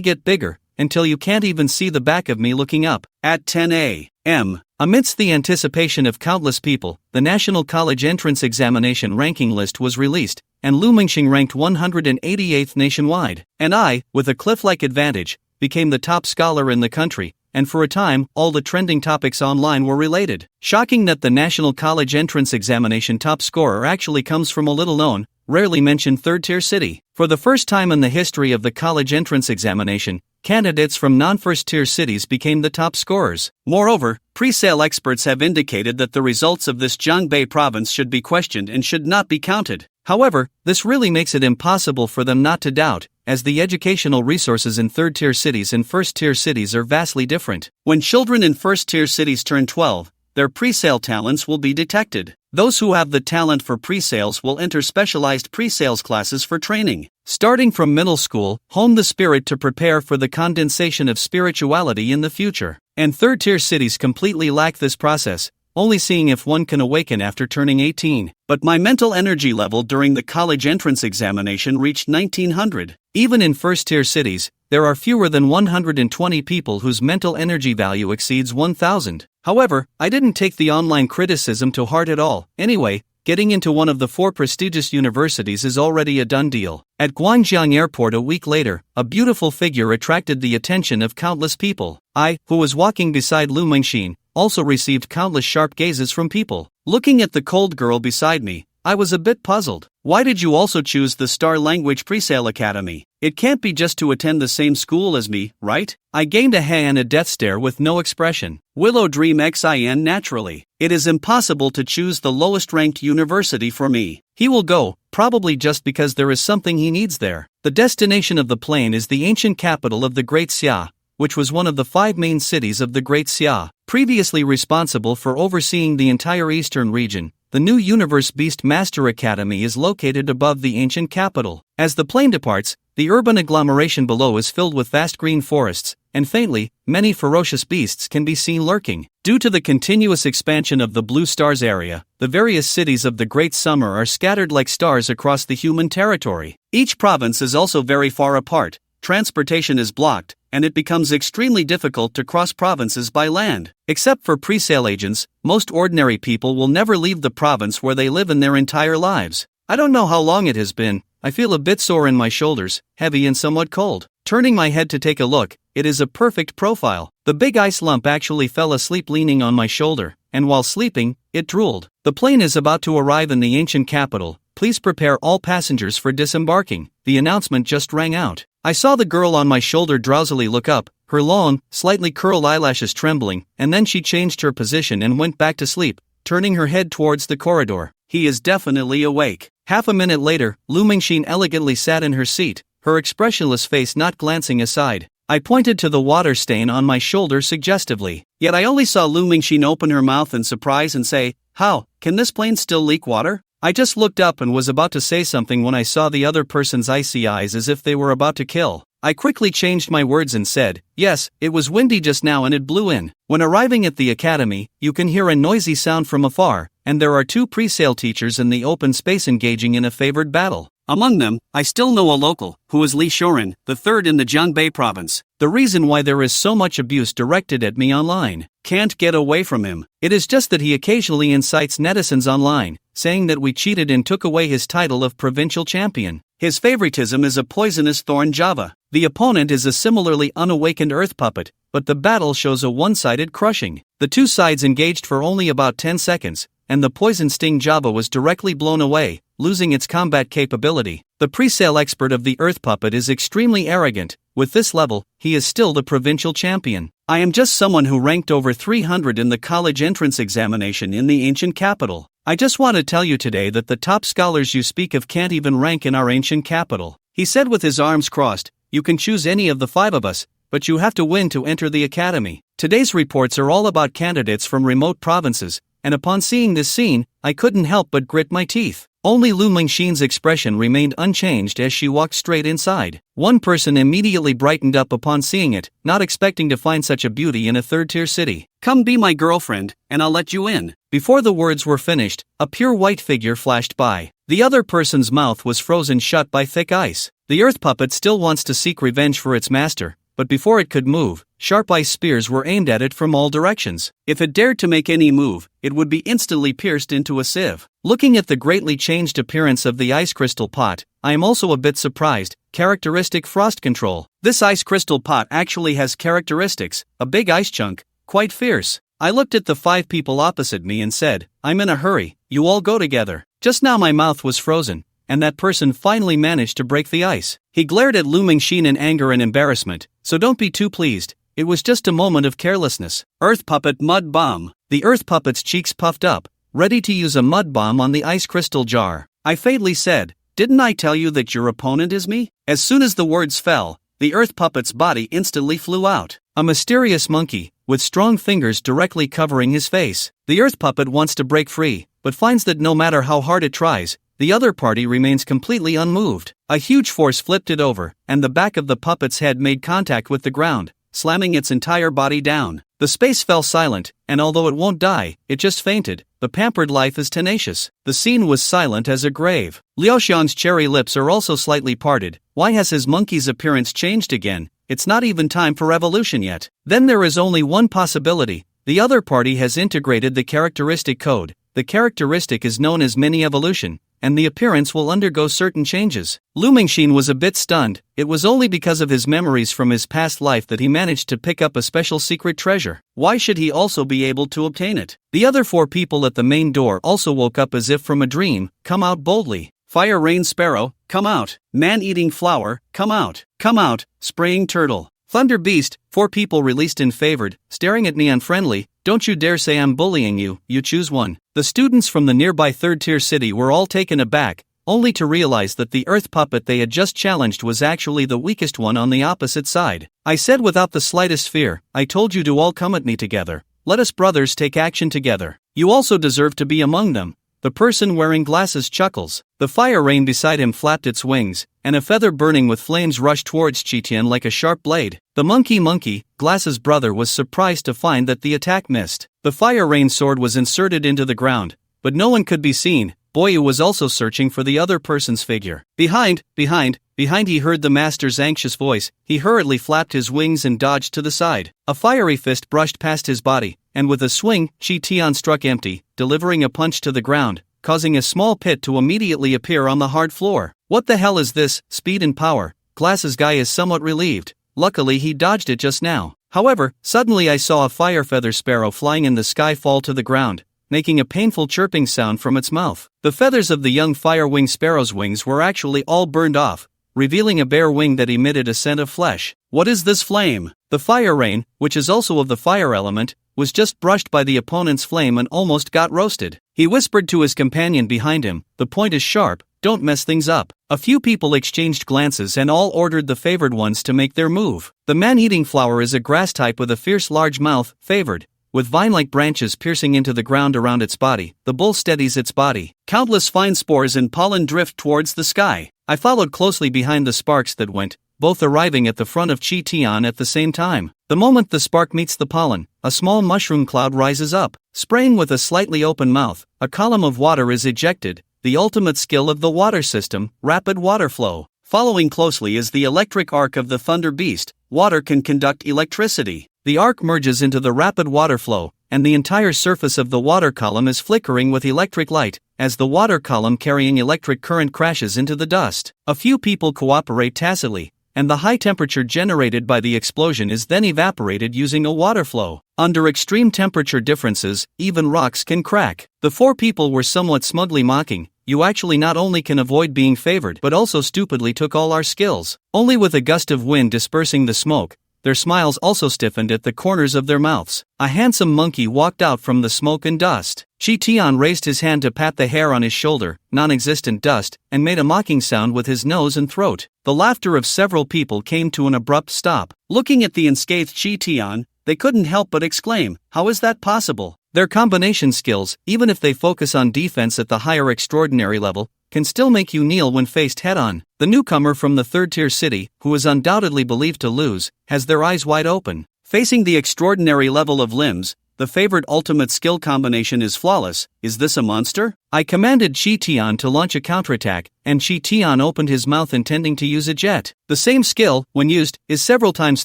get bigger, until you can't even see the back of me looking up." At 10 a.m., Amidst the anticipation of countless people, the National College Entrance Examination ranking list was released, and Lu Mingxing ranked 188th nationwide. And I, with a cliff-like advantage, became the top scholar in the country, and for a time, all the trending topics online were related. Shocking that the National College Entrance Examination top scorer actually comes from a little-known, rarely mentioned third-tier city. For the first time in the history of the college entrance examination, candidates from non-first-tier cities became the top scorers. Moreover, pre-sale experts have indicated that the results of this Jiangbei province should be questioned and should not be counted. However, this really makes it impossible for them not to doubt, as the educational resources in third-tier cities and first-tier cities are vastly different. When children in first-tier cities turn 12, their pre-sale talents will be detected. Those who have the talent for pre-sales will enter specialized pre-sales classes for training. Starting from middle school, hone the spirit to prepare for the condensation of spirituality in the future. And third-tier cities completely lack this process, only seeing if one can awaken after turning 18. But my mental energy level during the college entrance examination reached 1900. Even in first-tier cities, there are fewer than 120 people whose mental energy value exceeds 1000. However, I didn't take the online criticism to heart at all. Anyway, getting into one of the 4 prestigious universities is already a done deal. At Guangjiang Airport a week later, a beautiful figure attracted the attention of countless people. I, who was walking beside Lu Mingxin, also received countless sharp gazes from people. Looking at the cold girl beside me, I was a bit puzzled. Why did you also choose the Star Language Presale Academy? It can't be just to attend the same school as me, right? I gained a hey and a death stare with no expression. Willow Dream XIN naturally. It is impossible to choose the lowest ranked university for me. He will go, probably just because there is something he needs there. The destination of the plane is the ancient capital of the Great Xia, which was one of the 5 main cities of the Great Xia. Previously responsible for overseeing the entire eastern region, the new Universe Beast Master Academy is located above the ancient capital. As the plane departs, the urban agglomeration below is filled with vast green forests, and faintly, many ferocious beasts can be seen lurking. Due to the continuous expansion of the Blue Stars area, the various cities of the Great Summer are scattered like stars across the human territory. Each province is also very far apart, transportation is blocked, and it becomes extremely difficult to cross provinces by land. Except for pre-sale agents, most ordinary people will never leave the province where they live in their entire lives. I don't know how long it has been. I feel a bit sore in my shoulders, heavy and somewhat cold. Turning my head to take a look, it is a perfect profile. The big ice lump actually fell asleep leaning on my shoulder, and while sleeping, it drooled. The plane is about to arrive in the ancient capital. Please prepare all passengers for disembarking. The announcement just rang out. I saw the girl on my shoulder drowsily look up, her long, slightly curled eyelashes trembling, and then she changed her position and went back to sleep, turning her head towards the corridor. He is definitely awake. Half a minute later, Lu Mingxin elegantly sat in her seat, her expressionless face not glancing aside. I pointed to the water stain on my shoulder suggestively. Yet I only saw Lu Mingxin open her mouth in surprise and say, "How, can this plane still leak water?" I just looked up and was about to say something when I saw the other person's icy eyes as if they were about to kill. I quickly changed my words and said, "Yes, it was windy just now and it blew in." When arriving at the academy, you can hear a noisy sound from afar, and there are 2 pre-sale teachers in the open space engaging in a favored battle. Among them, I still know a local, who is Li Shorin, the 3rd in the Jiangbei province. The reason why there is so much abuse directed at me online. Can't get away from him. It is just that he occasionally incites netizens online, saying that we cheated and took away his title of provincial champion. His favoritism is a poisonous thorn Java. The opponent is a similarly unawakened earth puppet, but the battle shows a one-sided crushing. The 2 sides engaged for only about 10 seconds, and the poison sting Java was directly blown away, losing its combat capability. The pre-sale expert of the earth puppet is extremely arrogant. With this level, he is still the provincial champion. I am just someone who ranked over 300 in the college entrance examination in the ancient capital. I just want to tell you today that the top scholars you speak of can't even rank in our ancient capital. He said with his arms crossed, "You can choose any of the 5 of us, but you have to win to enter the academy." Today's reports are all about candidates from remote provinces, and upon seeing this scene, I couldn't help but grit my teeth. Only Lu Mingxin's expression remained unchanged as she walked straight inside. One person immediately brightened up upon seeing it, not expecting to find such a beauty in a third-tier city. "Come be my girlfriend, and I'll let you in." Before the words were finished, a pure white figure flashed by. The other person's mouth was frozen shut by thick ice. The earth puppet still wants to seek revenge for its master, but before it could move, sharp ice spears were aimed at it from all directions. If it dared to make any move, it would be instantly pierced into a sieve. Looking at the greatly changed appearance of the ice crystal pot, I am also a bit surprised. Characteristic frost control. This ice crystal pot actually has characteristics, a big ice chunk, quite fierce. I looked at the 5 people opposite me and said, I'm in a hurry, you all go together. Just now my mouth was frozen, and that person finally managed to break the ice. He glared at Lu Mingxin in anger and embarrassment, so don't be too pleased, it was just a moment of carelessness. Earth Puppet Mud Bomb. The Earth Puppet's cheeks puffed up, ready to use a mud bomb on the ice crystal jar. I faintly said, didn't I tell you that your opponent is me? As soon as the words fell, the Earth Puppet's body instantly flew out. A mysterious monkey, with strong fingers directly covering his face. The Earth Puppet wants to break free, but finds that no matter how hard it tries, the other party remains completely unmoved. A huge force flipped it over, and the back of the puppet's head made contact with the ground, slamming its entire body down. The space fell silent, and although it won't die, it just fainted. The pampered life is tenacious. The scene was silent as a grave. Liuxian's cherry lips are also slightly parted. Why has his monkey's appearance changed again? It's not even time for evolution yet. Then there is only one possibility. The other party has integrated the characteristic code. The characteristic is known as mini evolution, and the appearance will undergo certain changes. Lu Mingxin was a bit stunned. It was only because of his memories from his past life that he managed to pick up a special secret treasure. Why should he also be able to obtain it? The other 4 people at the main door also woke up as if from a dream. Come out boldly. Fire Rain Sparrow, come out. Man-eating flower, come out. Come out, spraying turtle. Thunder Beast, 4 people released in favored, staring at me unfriendly. Don't you dare say I'm bullying you, you choose one. The students from the nearby 3rd-tier city were all taken aback, only to realize that the Earth Puppet they had just challenged was actually the weakest one on the opposite side. I said without the slightest fear, I told you to all come at me together. Let us brothers take action together. You also deserve to be among them. The person wearing glasses chuckles. The fire rain beside him flapped its wings, and a feather burning with flames rushed towards Qitian like a sharp blade. The monkey, Glasses' brother, was surprised to find that the attack missed. The fire rain sword was inserted into the ground, but no one could be seen. Boyu was also searching for the other person's figure. Behind, he heard the master's anxious voice. He hurriedly flapped his wings and dodged to the side. A fiery fist brushed past his body, and with a swing, Qitian struck empty, delivering a punch to the ground, causing a small pit to immediately appear on the hard floor. What the hell is this? Speed and power. Glasses guy is somewhat relieved. Luckily he dodged it just now. However, suddenly I saw a fire feather sparrow flying in the sky fall to the ground, making a painful chirping sound from its mouth. The feathers of the young fire-wing sparrow's wings were actually all burned off, revealing a bare wing that emitted a scent of flesh. What is this flame? The fire rain, which is also of the fire element, was just brushed by the opponent's flame and almost got roasted. He whispered to his companion behind him, "The point is sharp, don't mess things up." A few people exchanged glances and all ordered the favored ones to make their move. The man-eating flower is a grass type with a fierce large mouth, favored. With vine-like branches piercing into the ground around its body, the bull steadies its body. Countless fine spores and pollen drift towards the sky. I followed closely behind the sparks that went, both arriving at the front of Qitian at the same time. The moment the spark meets the pollen, a small mushroom cloud rises up. Spraying with a slightly open mouth, a column of water is ejected, the ultimate skill of the water system, rapid water flow. Following closely is the electric arc of the Thunder Beast. Water can conduct electricity. The arc merges into the rapid water flow, and the entire surface of the water column is flickering with electric light, as the water column carrying electric current crashes into the dust. A few people cooperate tacitly, and the high temperature generated by the explosion is then evaporated using a water flow. Under extreme temperature differences, even rocks can crack. The 4 people were somewhat smugly mocking, "You actually not only can avoid being favored but also stupidly took all our skills." Only with a gust of wind dispersing the smoke, their smiles also stiffened at the corners of their mouths. A handsome monkey walked out from the smoke and dust. Qitian raised his hand to pat the hair on his shoulder, non-existent dust, and made a mocking sound with his nose and throat. The laughter of several people came to an abrupt stop. Looking at the unscathed Qitian, they couldn't help but exclaim, "How is that possible?" Their combination skills, even if they focus on defense at the higher extraordinary level, can still make you kneel when faced head-on. The newcomer from the 3rd-tier city, who is undoubtedly believed to lose, has their eyes wide open. Facing the extraordinary level of limbs, the favored ultimate skill combination is flawless. Is this a monster? I commanded Chi Tian to launch a counterattack, and Chi Tian opened his mouth intending to use a jet. The same skill, when used, is several times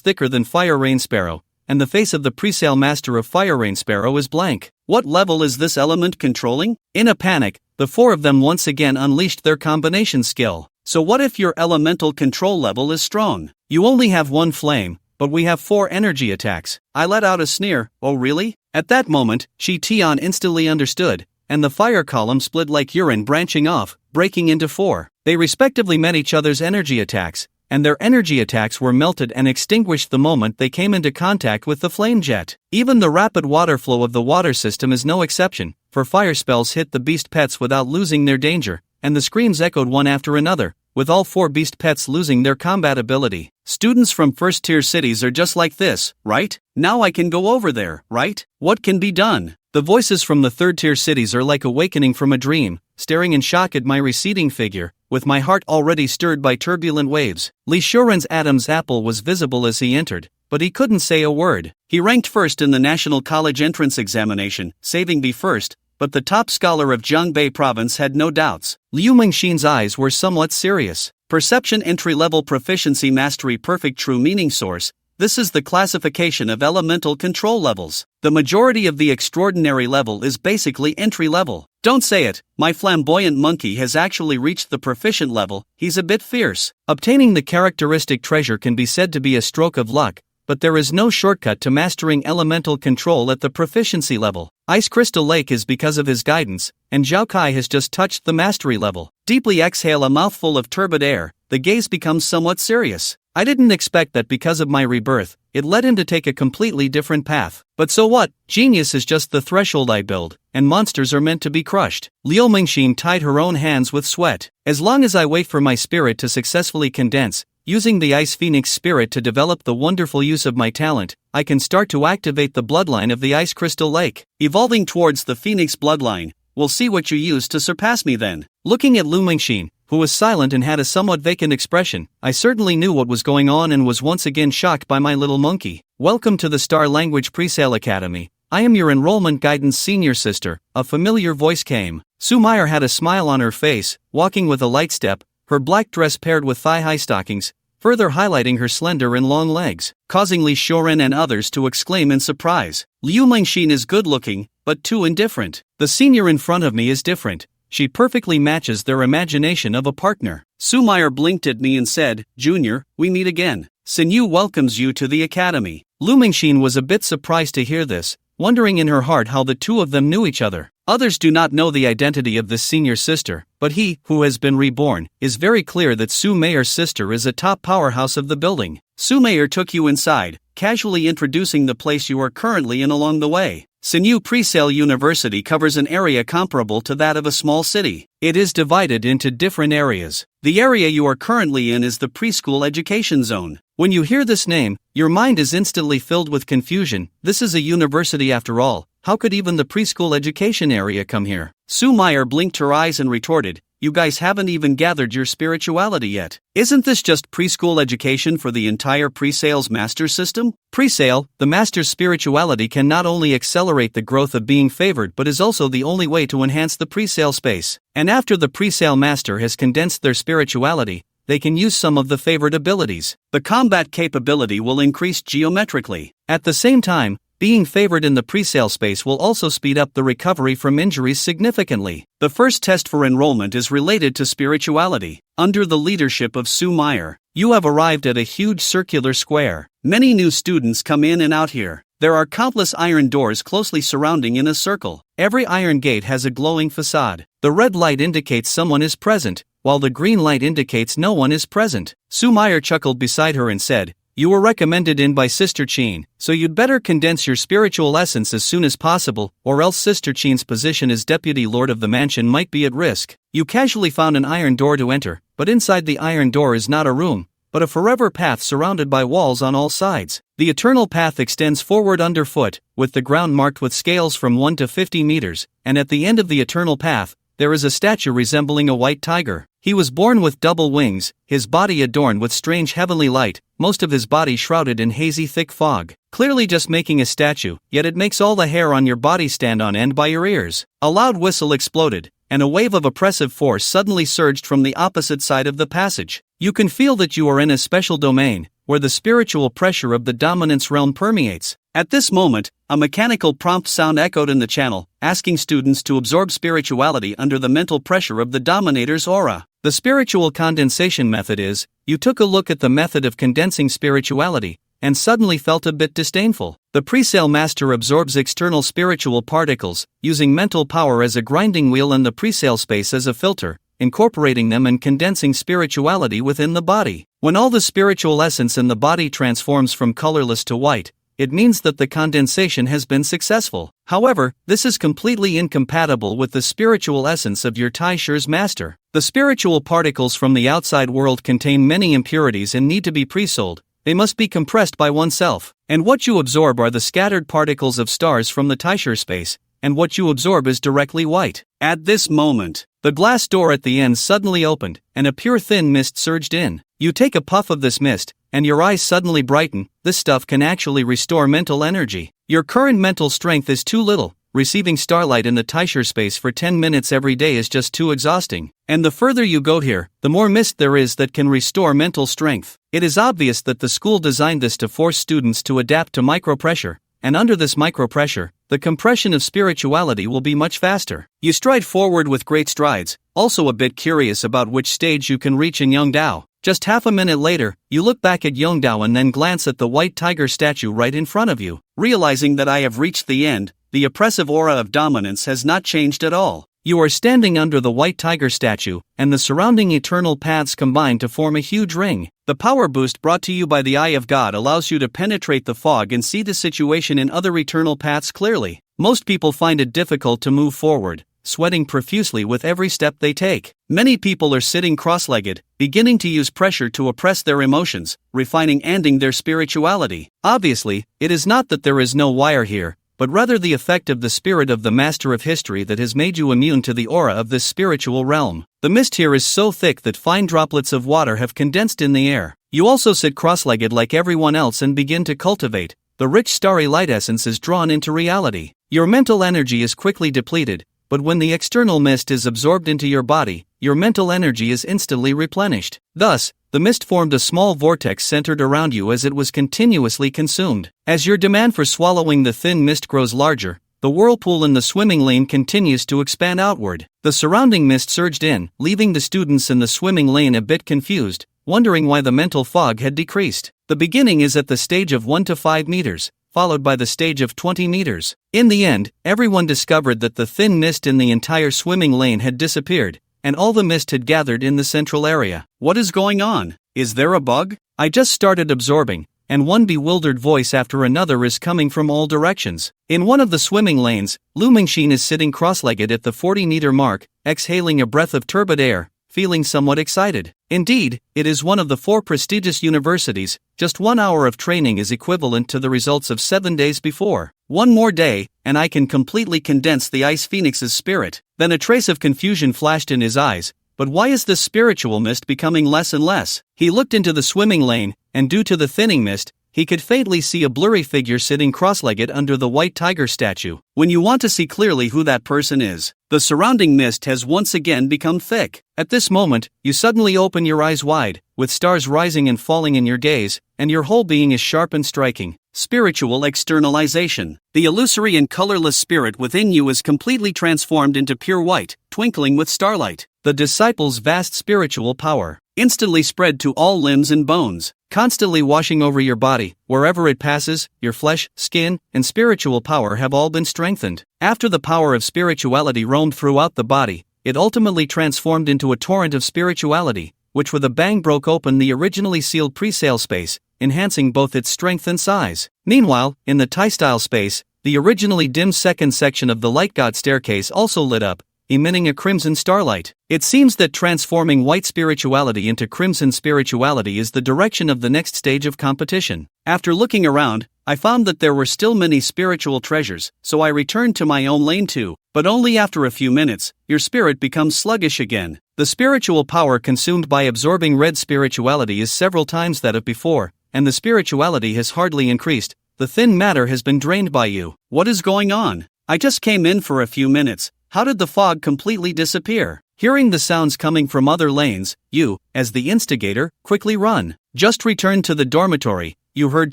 thicker than Fire Rain Sparrow, and the face of the presale master of Fire Rain Sparrow is blank. What level is this element controlling? In a panic, the four of them once again unleashed their combination skill. So what if your elemental control level is strong? You only have one flame, but we have 4 energy attacks. I let out a sneer. Oh really? At that moment, Chi Tian instantly understood, and the fire column split like urine branching off, breaking into 4. They respectively met each other's energy attacks, and their energy attacks were melted and extinguished the moment they came into contact with the flame jet. Even the rapid water flow of the water system is no exception, for fire spells hit the beast pets without losing their danger, and the screams echoed one after another, with all 4 beast pets losing their combat ability. Students from first-tier cities are just like this, right? Now I can go over there, right? What can be done? The voices from the third-tier cities are like awakening from a dream, staring in shock at my receding figure, with my heart already stirred by turbulent waves. Li Shuren's Adam's apple was visible as he entered, but he couldn't say a word. He ranked first in the National College Entrance Examination, saving be first, but the top scholar of Jiangbei Province had no doubts. Liu Mingxin's eyes were somewhat serious. Perception entry-level proficiency mastery perfect true meaning source. This is the classification of elemental control levels. The majority of the extraordinary level is basically entry level. Don't say it, my flamboyant monkey has actually reached the proficient level. He's a bit fierce. Obtaining the characteristic treasure can be said to be a stroke of luck, but there is no shortcut to mastering elemental control at the proficiency level. Ice Crystal Lake is because of his guidance, and Zhao Kai has just touched the mastery level. Deeply exhale a mouthful of turbid air, the gaze becomes somewhat serious. I didn't expect that because of my rebirth, it led him to take a completely different path. But so what? Genius is just the threshold I build, and monsters are meant to be crushed. Liu Mingxin tied her own hands with sweat. As long as I wait for my spirit to successfully condense, using the Ice Phoenix spirit to develop the wonderful use of my talent, I can start to activate the bloodline of the Ice Crystal Lake. Evolving towards the Phoenix bloodline, we'll see what you use to surpass me then. Looking at Liu Mingxin, who was silent and had a somewhat vacant expression, I certainly knew what was going on and was once again shocked by my little monkey. Welcome to the Star Language Presale Academy. I am your enrollment guidance senior sister. A familiar voice came. Su Meyer had a smile on her face, walking with a light step, her black dress paired with thigh-high stockings, further highlighting her slender and long legs, causing Li Shoren and others to exclaim in surprise. Liu Mingxin is good-looking, but too indifferent. The senior in front of me is different. She perfectly matches their imagination of a partner. Su Meyer blinked at me and said, "Junior, we meet again. Sinyu welcomes you to the academy." Liu Mingxin was a bit surprised to hear this, wondering in her heart how the two of them knew each other. Others do not know the identity of this senior sister, but he, who has been reborn, is very clear that Su Meyer's sister is a top powerhouse of the building. Su Meyer took you inside, casually introducing the place you are currently in along the way. Sinyu Presale University covers an area comparable to that of a small city. It is divided into different areas. The area you are currently in is the preschool education zone. When you hear this name, your mind is instantly filled with confusion. This is a university after all. How could even the preschool education area come here? Su Meyer blinked her eyes and retorted, "You guys haven't even gathered your spirituality yet. Isn't this just preschool education for the entire presale's master system?" Presale, the master's spirituality can not only accelerate the growth of being favored but is also the only way to enhance the presale space. And after the presale master has condensed their spirituality, they can use some of the favored abilities. The combat capability will increase geometrically. At the same time, being favored in the presale space will also speed up the recovery from injuries significantly. The first test for enrollment is related to spirituality. Under the leadership of Su Meyer, you have arrived at a huge circular square. Many new students come in and out here. There are countless iron doors closely surrounding in a circle. Every iron gate has a glowing facade. The red light indicates someone is present, while the green light indicates no one is present. Su Meyer chuckled beside her and said, "You were recommended in by Sister Chin, so you'd better condense your spiritual essence as soon as possible, or else Sister Chin's position as Deputy Lord of the Mansion might be at risk." You casually found an iron door to enter, but inside the iron door is not a room, but a forever path surrounded by walls on all sides. The eternal path extends forward underfoot, with the ground marked with scales from 1 to 50 meters, and at the end of the eternal path, there is a statue resembling a white tiger. He was born with double wings, his body adorned with strange heavenly light, most of his body shrouded in hazy thick fog. Clearly just making a statue, yet it makes all the hair on your body stand on end by your ears. A loud whistle exploded, and a wave of oppressive force suddenly surged from the opposite side of the passage. You can feel that you are in a special domain, where the spiritual pressure of the dominance realm permeates. At this moment, a mechanical prompt sound echoed in the channel, asking students to absorb spirituality under the mental pressure of the dominator's aura. The spiritual condensation method is, you took a look at the method of condensing spirituality, and suddenly felt a bit disdainful. The presale master absorbs external spiritual particles, using mental power as a grinding wheel and the presale space as a filter, incorporating them and condensing spirituality within the body. When all the spiritual essence in the body transforms from colorless to white, it means that the condensation has been successful. However, this is completely incompatible with the spiritual essence of your Taishi's master. The spiritual particles from the outside world contain many impurities and need to be pre-sold. They must be compressed by oneself. And what you absorb are the scattered particles of stars from the Taisher space, and what you absorb is directly white. At this moment, the glass door at the end suddenly opened, and a pure thin mist surged in. You take a puff of this mist, and your eyes suddenly brighten. This stuff can actually restore mental energy. Your current mental strength is too little. Receiving starlight in the Taisher space for 10 minutes every day is just too exhausting. And the further you go here, the more mist there is that can restore mental strength. It is obvious that the school designed this to force students to adapt to micropressure, and under this micropressure, the compression of spirituality will be much faster. You stride forward with great strides, also a bit curious about which stage you can reach in Yongdao. Just half a minute later, you look back at Yongdao and then glance at the white tiger statue right in front of you. Realizing that I have reached the end, the oppressive aura of dominance has not changed at all. You are standing under the white tiger statue, and the surrounding eternal paths combine to form a huge ring. The power boost brought to you by the Eye of God allows you to penetrate the fog and see the situation in other eternal paths clearly. Most people find it difficult to move forward, sweating profusely with every step they take. Many people are sitting cross-legged, beginning to use pressure to oppress their emotions, refining and ending their spirituality. Obviously, it is not that there is no wire here, but rather the effect of the spirit of the master of history that has made you immune to the aura of this spiritual realm. The mist here is so thick that fine droplets of water have condensed in the air. You also sit cross-legged like everyone else and begin to cultivate. The rich starry light essence is drawn into reality. Your mental energy is quickly depleted, but when the external mist is absorbed into your body, your mental energy is instantly replenished. Thus, the mist formed a small vortex centered around you as it was continuously consumed. As your demand for swallowing the thin mist grows larger, the whirlpool in the swimming lane continues to expand outward. The surrounding mist surged in, leaving the students in the swimming lane a bit confused, wondering why the mental fog had decreased. The beginning is at the stage of 1 to 5 meters, followed by the stage of 20 meters. In the end, everyone discovered that the thin mist in the entire swimming lane had disappeared, and all the mist had gathered in the central area. What is going on? Is there a bug? I just started absorbing, and one bewildered voice after another is coming from all directions. In one of the swimming lanes, Lu Mingxin is sitting cross-legged at the 40-meter mark, exhaling a breath of turbid air, feeling somewhat excited. Indeed, it is one of the 4 prestigious universities. Just 1 hour of training is equivalent to the results of 7 days before. One more day, and I can completely condense the Ice Phoenix's spirit. Then a trace of confusion flashed in his eyes. But why is this spiritual mist becoming less and less? He looked into the swimming lane, and due to the thinning mist, he could faintly see a blurry figure sitting cross-legged under the white tiger statue. When you want to see clearly who that person is, the surrounding mist has once again become thick. At this moment, you suddenly open your eyes wide, with stars rising and falling in your gaze, and your whole being is sharp and striking. Spiritual externalization. The illusory and colorless spirit within you is completely transformed into pure white, twinkling with starlight. The disciple's vast spiritual power instantly spread to all limbs and bones, constantly washing over your body. Wherever it passes, your flesh, skin, and spiritual power have all been strengthened. After the power of spirituality roamed throughout the body, it ultimately transformed into a torrent of spirituality, which with a bang broke open the originally sealed presale space, enhancing both its strength and size. Meanwhile, in the Tai-style space, the originally dim second section of the Light God staircase also lit up, emitting a crimson starlight. It seems that transforming white spirituality into crimson spirituality is the direction of the next stage of competition. After looking around, I found that there were still many spiritual treasures, so I returned to my own lane too. But only after a few minutes, your spirit becomes sluggish again. The spiritual power consumed by absorbing red spirituality is several times that of before, and the spirituality has hardly increased. The thin matter has been drained by you. What is going on? I just came in for a few minutes. How did the fog completely disappear? Hearing the sounds coming from other lanes, you, as the instigator, quickly run. Just returned to the dormitory. You heard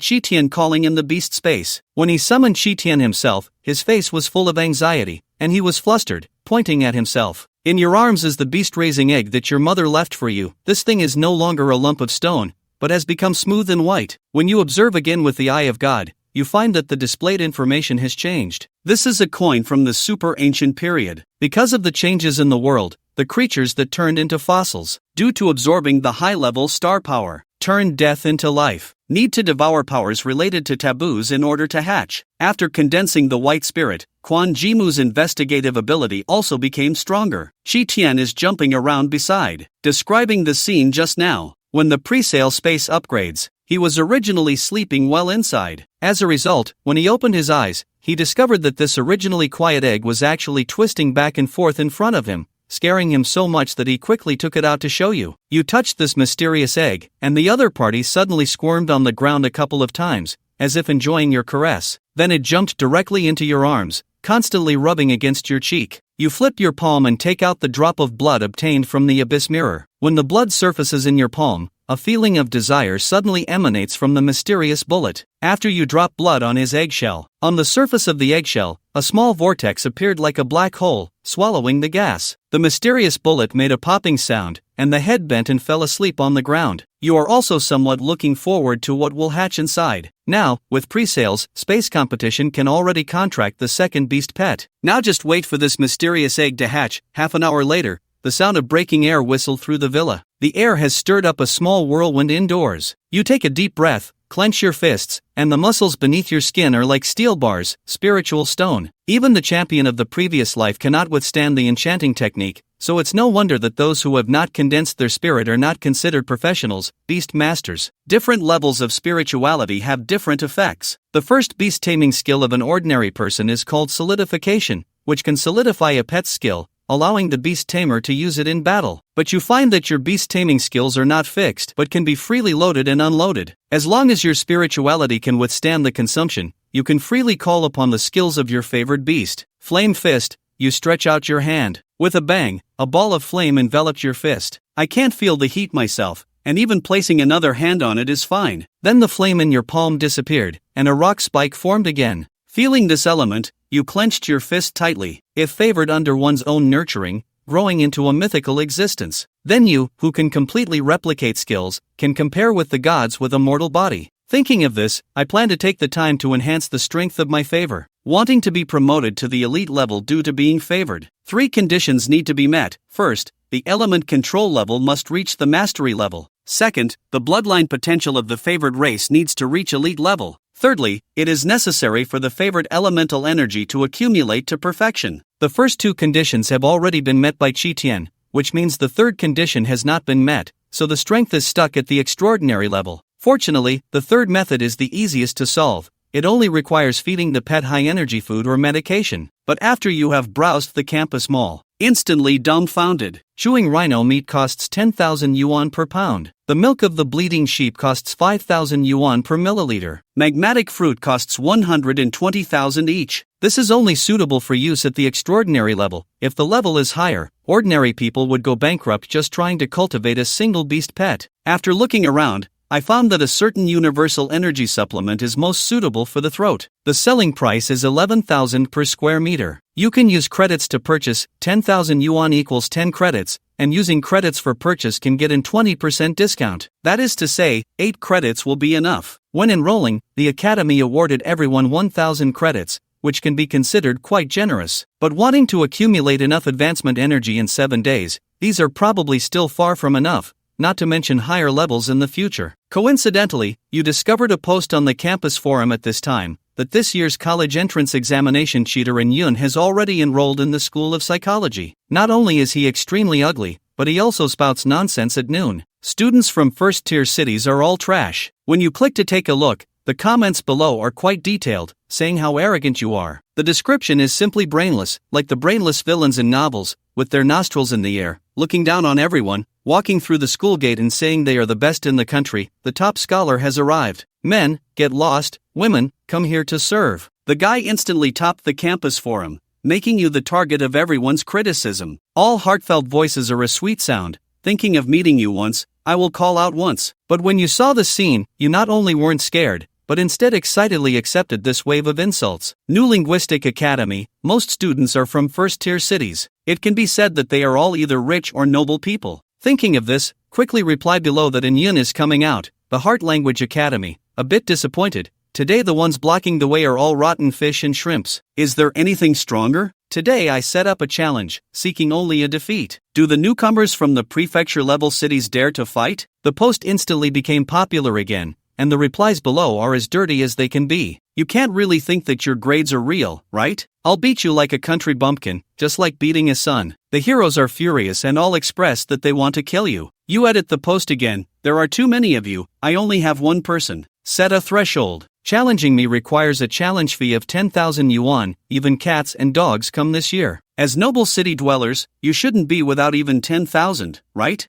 Chitian calling in the beast space. When he summoned Chitian himself, his face was full of anxiety, and he was flustered, pointing at himself. In your arms is the beast-raising egg that your mother left for you. This thing is no longer a lump of stone, but has become smooth and white. When you observe again with the eye of God, you find that the displayed information has changed. This is a coin from the super ancient period. Because of the changes in the world, the creatures that turned into fossils, due to absorbing the high-level star power, turned death into life, need to devour powers related to taboos in order to hatch. After condensing the white spirit, Quan Jimu's investigative ability also became stronger. Chi Tian is jumping around beside, describing the scene just now. When the presale space upgrades, he was originally sleeping well inside. As a result, when he opened his eyes, he discovered that this originally quiet egg was actually twisting back and forth in front of him, scaring him so much that he quickly took it out to show you. You touched this mysterious egg, and the other party suddenly squirmed on the ground a couple of times, as if enjoying your caress. Then it jumped directly into your arms, constantly rubbing against your cheek. You flip your palm and take out the drop of blood obtained from the abyss mirror. When the blood surfaces in your palm, a feeling of desire suddenly emanates from the mysterious bullet. After you drop blood on his eggshell, on the surface of the eggshell, a small vortex appeared like a black hole, swallowing the gas. The mysterious bullet made a popping sound, and the head bent and fell asleep on the ground. You are also somewhat looking forward to what will hatch inside. Now, with pre-sales, Space Competition can already contract the second beast pet. Now just wait for this mysterious egg to hatch. Half an hour later, the sound of breaking air whistled through the villa. The air has stirred up a small whirlwind indoors. You take a deep breath, clench your fists, and the muscles beneath your skin are like steel bars, spiritual stone. Even the champion of the previous life cannot withstand the enchanting technique, so it's no wonder that those who have not condensed their spirit are not considered professionals, beast masters. Different levels of spirituality have different effects. The first beast taming skill of an ordinary person is called solidification, which can solidify a pet's skill, allowing the beast tamer to use it in battle. But you find that your beast taming skills are not fixed but can be freely loaded and unloaded. As long as your spirituality can withstand the consumption, you can freely call upon the skills of your favored beast. Flame Fist, you stretch out your hand. With a bang, a ball of flame enveloped your fist. I can't feel the heat myself, and even placing another hand on it is fine. Then the flame in your palm disappeared, and a rock spike formed again. Feeling this element, you clenched your fist tightly, if favored under one's own nurturing, growing into a mythical existence. Then you, who can completely replicate skills, can compare with the gods with a mortal body. Thinking of this, I plan to take the time to enhance the strength of my favor. Wanting to be promoted to the elite level due to being favored, 3 conditions need to be met. First, the element control level must reach the mastery level. Second, the bloodline potential of the favored race needs to reach elite level. Thirdly, it is necessary for the favored elemental energy to accumulate to perfection. The first 2 conditions have already been met by Chi Tian, which means the third condition has not been met, so the strength is stuck at the extraordinary level. Fortunately, the third method is the easiest to solve. It only requires feeding the pet high-energy food or medication. But after you have browsed the campus mall, instantly dumbfounded, chewing rhino meat costs 10,000 yuan per pound. The milk of the bleeding sheep costs 5,000 yuan per milliliter. Magmatic fruit costs 120,000 each. This is only suitable for use at the extraordinary level. If the level is higher, ordinary people would go bankrupt just trying to cultivate a single beast pet. After looking around, I found that a certain universal energy supplement is most suitable for the throat. The selling price is 11,000 per square meter. You can use credits to purchase. 10,000 yuan equals 10 credits, and using credits for purchase can get a 20% discount. That is to say, 8 credits will be enough. When enrolling, the Academy awarded everyone 1,000 credits, which can be considered quite generous. But wanting to accumulate enough advancement energy in 7 days, these are probably still far from enough, not to mention higher levels in the future. Coincidentally, you discovered a post on the campus forum at this time, that this year's college entrance examination cheater in Yun has already enrolled in the School of Psychology. Not only is he extremely ugly, but he also spouts nonsense at noon. Students from first-tier cities are all trash. When you click to take a look, The comments below are quite detailed, saying how arrogant you are. The description is simply brainless, like the brainless villains in novels, with their nostrils in the air, looking down on everyone, walking through the school gate and saying they are the best in the country. The top scholar has arrived. Men, get lost. Women, come here to serve. The guy instantly topped the campus forum, making you the target of everyone's criticism. All heartfelt voices are a sweet sound. Thinking of meeting you once, I will call out once. But when you saw the scene, you not only weren't scared, but instead excitedly accepted this wave of insults. New Linguistic Academy, most students are from first-tier cities. It can be said that they are all either rich or noble people. Thinking of this, quickly reply below that Yun is coming out, the Heart Language Academy. A bit disappointed. Today the ones blocking the way are all rotten fish and shrimps. Is there anything stronger? Today I set up a challenge, seeking only a defeat. Do the newcomers from the prefecture-level cities dare to fight? The post instantly became popular again, and the replies below are as dirty as they can be. You can't really think that your grades are real, right? I'll beat you like a country bumpkin, just like beating a son. The heroes are furious and all express that they want to kill you. You edit the post again. There are too many of you, I only have one person. Set a threshold. Challenging me requires a challenge fee of 10,000 yuan, even cats and dogs come this year. As noble city dwellers, you shouldn't be without even 10,000, right?